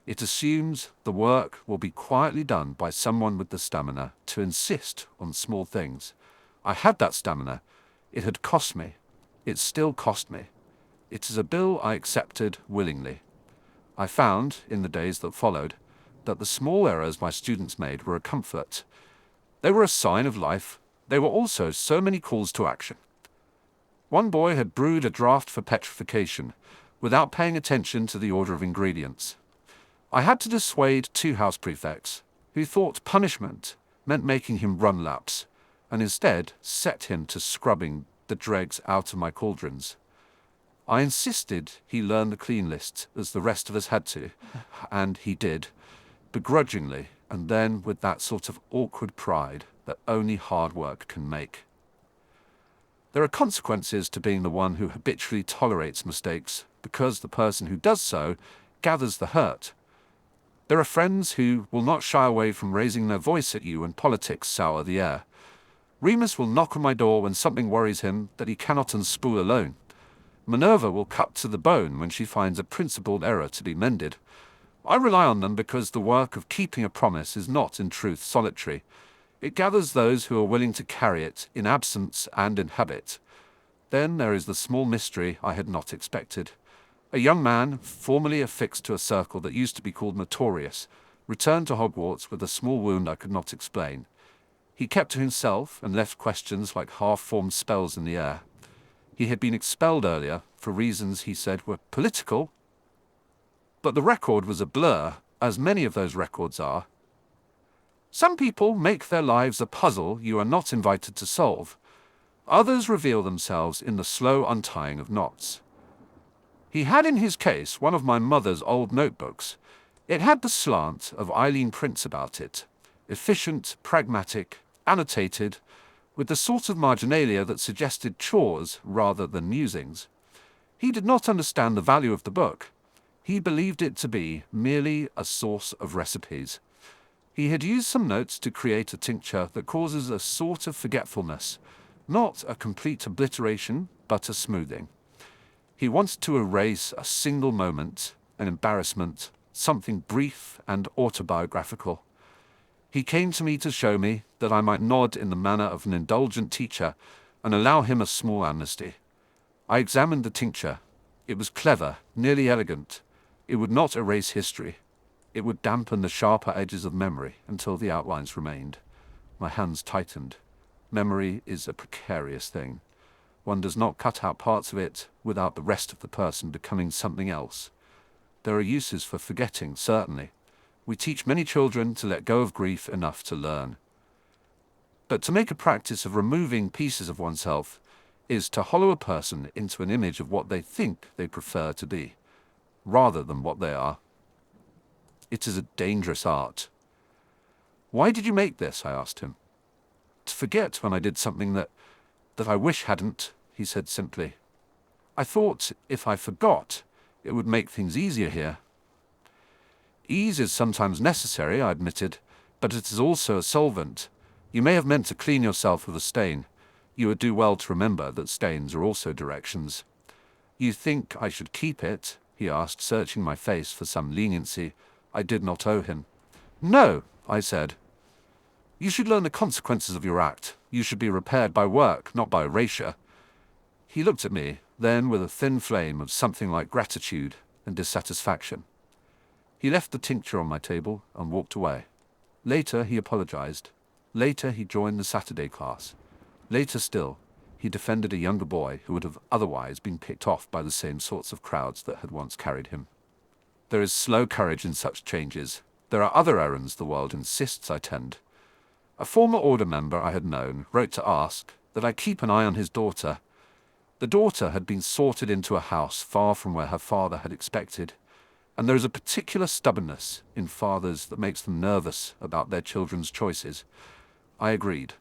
It assumes the work will be quietly done by someone with the stamina to insist on small things. I had that stamina. It had cost me. It still cost me. It is a bill I accepted willingly. I found, in the days that followed, that the small errors my students made were a comfort. They were a sign of life. They were also so many calls to action. One boy had brewed a draught for petrification, without paying attention to the order of ingredients. I had to dissuade 2 house prefects, who thought punishment meant making him run laps, and instead set him to scrubbing the dregs out of my cauldrons. I insisted he learn the clean list, as the rest of us had to, and he did, begrudgingly, and then with that sort of awkward pride that only hard work can make. There are consequences to being the one who habitually tolerates mistakes, because the person who does so gathers the hurt. There are friends who will not shy away from raising their voice at you when politics sour the air. Remus will knock on my door when something worries him that he cannot unspool alone. Minerva will cut to the bone when she finds a principled error to be mended. I rely on them because the work of keeping a promise is not, in truth, solitary. It gathers those who are willing to carry it in absence and in habit. Then there is the small mystery I had not expected. A young man, formerly affixed to a circle that used to be called Notorious, returned to Hogwarts with a small wound I could not explain. He kept to himself and left questions like half-formed spells in the air. He had been expelled earlier for reasons he said were political, but the record was a blur, as many of those records are. Some people make their lives a puzzle you are not invited to solve. Others reveal themselves in the slow untying of knots. He had in his case one of my mother's old notebooks. It had the slant of Eileen Prince about it, efficient, pragmatic, annotated, with the sort of marginalia that suggested chores rather than musings. He did not understand the value of the book. He believed it to be merely a source of recipes. He had used some notes to create a tincture that causes a sort of forgetfulness, not a complete obliteration, but a smoothing. He wanted to erase a single moment, an embarrassment, something brief and autobiographical. He came to me to show me that I might nod in the manner of an indulgent teacher and allow him a small amnesty. I examined the tincture. It was clever, nearly elegant. It would not erase history. It would dampen the sharper edges of memory until the outlines remained. My hands tightened. Memory is a precarious thing. One does not cut out parts of it without the rest of the person becoming something else. There are uses for forgetting, certainly. We teach many children to let go of grief enough to learn. But to make a practice of removing pieces of oneself is to hollow a person into an image of what they think they prefer to be, rather than what they are. It is a dangerous art. "Why did you make this?" I asked him. "To forget when I did something that I wish hadn't," he said simply. "I thought if I forgot, it would make things easier here." "Ease is sometimes necessary," I admitted, "but it is also a solvent. You may have meant to clean yourself with a stain. You would do well to remember that stains are also directions." "You think I should keep it?" he asked, searching my face for some leniency I did not owe him. "No," I said. "You should learn the consequences of your act. You should be repaired by work, not by erasure." He looked at me, then with a thin flame of something like gratitude and dissatisfaction. He left the tincture on my table and walked away. Later he apologized. Later he joined the Saturday class. Later still, he defended a younger boy who would have otherwise been picked off by the same sorts of crowds that had once carried him. There is slow courage in such changes. There are other errands the world insists I tend. A former order member I had known wrote to ask that I keep an eye on his daughter. The daughter had been sorted into a house far from where her father had expected, and there is a particular stubbornness in fathers that makes them nervous about their children's choices. I agreed.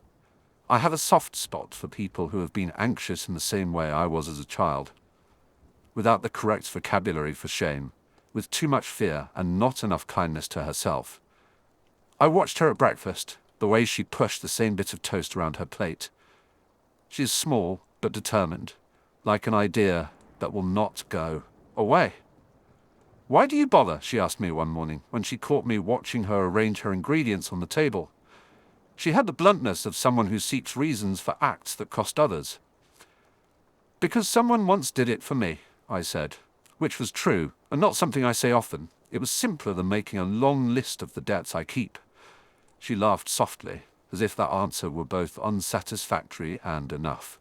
I have a soft spot for people who have been anxious in the same way I was as a child. Without the correct vocabulary for shame, with too much fear and not enough kindness to herself. I watched her at breakfast, the way she pushed the same bit of toast around her plate. She is small but determined, like an idea that will not go away. "Why do you bother?" she asked me one morning when she caught me watching her arrange her ingredients on the table. She had the bluntness of someone who seeks reasons for acts that cost others. "Because someone once did it for me," I said, which was true, and not something I say often. It was simpler than making a long list of the debts I keep. She laughed softly, as if that answer were both unsatisfactory and enough.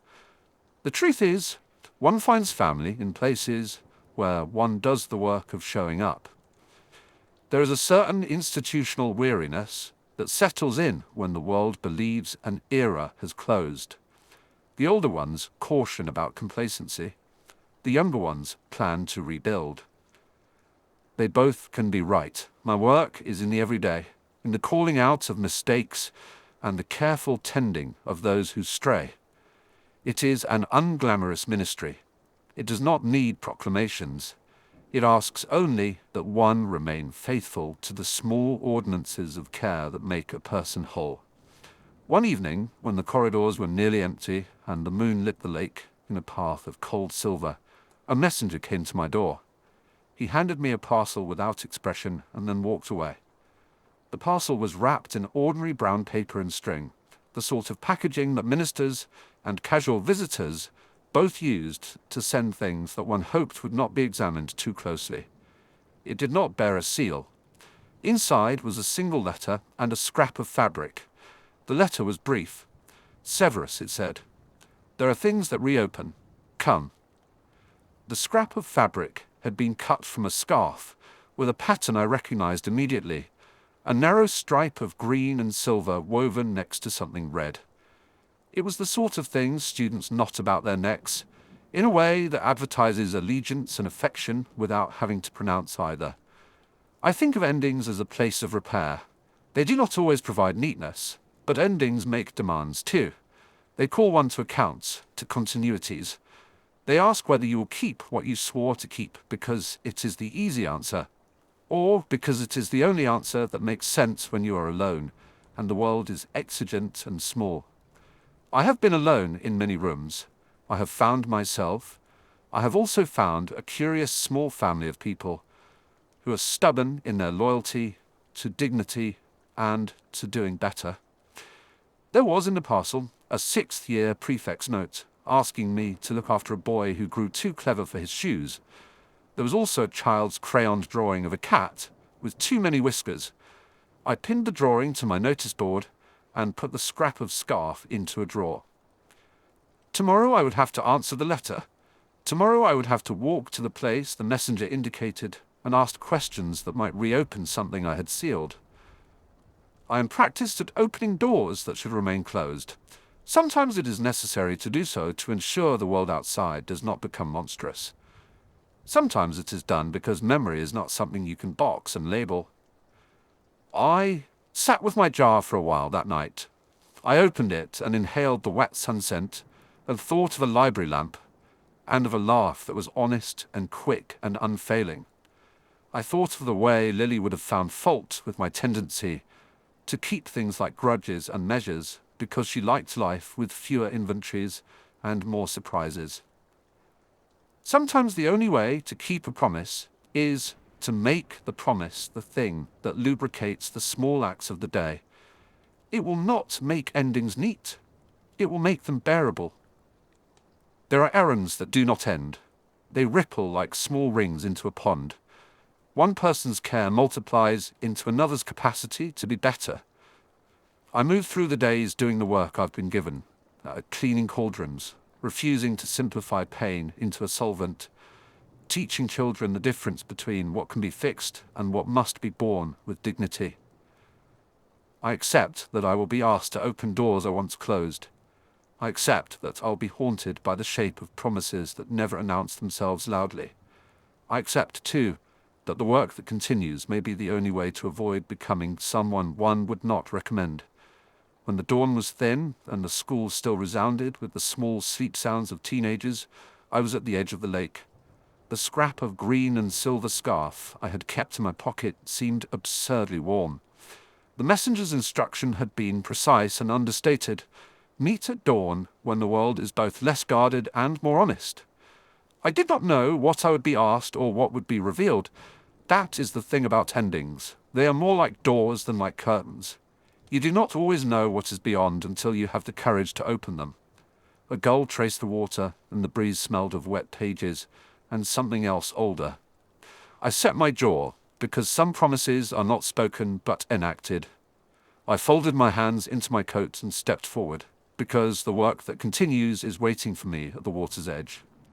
"The truth is, one finds family in places where one does the work of showing up. There is a certain institutional weariness that settles in when the world believes an era has closed. The older ones caution about complacency. The younger ones plan to rebuild. They both can be right. My work is in the everyday, in the calling out of mistakes and the careful tending of those who stray. It is an unglamorous ministry. It does not need proclamations. It asks only that one remain faithful to the small ordinances of care that make a person whole." One evening, when the corridors were nearly empty and the moon lit the lake in a path of cold silver, a messenger came to my door. He handed me a parcel without expression and then walked away. The parcel was wrapped in ordinary brown paper and string, the sort of packaging that ministers and casual visitors both used to send things that one hoped would not be examined too closely. It did not bear a seal. Inside was a single letter and a scrap of fabric. The letter was brief. "Severus," it said, "there are things that reopen. Come." The scrap of fabric had been cut from a scarf, with a pattern I recognized immediately, a narrow stripe of green and silver woven next to something red. It was the sort of thing students knot about their necks, in a way that advertises allegiance and affection without having to pronounce either. I think of endings as a place of repair. They do not always provide neatness, but endings make demands too. They call one to accounts, to continuities. They ask whether you will keep what you swore to keep because it is the easy answer, or because it is the only answer that makes sense when you are alone, and the world is exigent and small. I have been alone in many rooms. I have found myself. I have also found a curious small family of people who are stubborn in their loyalty to dignity and to doing better. There was in the parcel a sixth-year prefect's note asking me to look after a boy who grew too clever for his shoes. There was also a child's crayoned drawing of a cat with too many whiskers. I pinned the drawing to my notice board and put the scrap of scarf into a drawer. Tomorrow I would have to answer the letter. Tomorrow I would have to walk to the place the messenger indicated and ask questions that might reopen something I had sealed. I am practiced at opening doors that should remain closed. Sometimes it is necessary to do so to ensure the world outside does not become monstrous. Sometimes it is done because memory is not something you can box and label. I sat with my jar for a while that night. I opened it and inhaled the wet sun-scent and thought of a library lamp and of a laugh that was honest and quick and unfailing. I thought of the way Lily would have found fault with my tendency to keep things like grudges and measures because she liked life with fewer inventories and more surprises. Sometimes the only way to keep a promise is to make the promise the thing that lubricates the small acts of the day. It will not make endings neat. It will make them bearable. There are errands that do not end. They ripple like small rings into a pond. One person's care multiplies into another's capacity to be better. I move through the days doing the work I've been given, cleaning cauldrons, refusing to simplify pain into a solvent, teaching children the difference between what can be fixed and what must be borne with dignity. I accept that I will be asked to open doors I once closed. I accept that I'll be haunted by the shape of promises that never announce themselves loudly. I accept, too, that the work that continues may be the only way to avoid becoming someone one would not recommend. When the dawn was thin and the school still resounded with the small sleep sounds of teenagers, I was at the edge of the lake. The scrap of green and silver scarf I had kept in my pocket seemed absurdly warm. The messenger's instruction had been precise and understated. Meet at dawn, when the world is both less guarded and more honest. I did not know what I would be asked or what would be revealed. That is the thing about endings. They are more like doors than like curtains. You do not always know what is beyond until you have the courage to open them. A gull traced the water, and the breeze smelled of wet pages, and something else older. I set my jaw, because some promises are not spoken but enacted. I folded my hands into my coat and stepped forward, because the work that continues is waiting for me at the water's edge.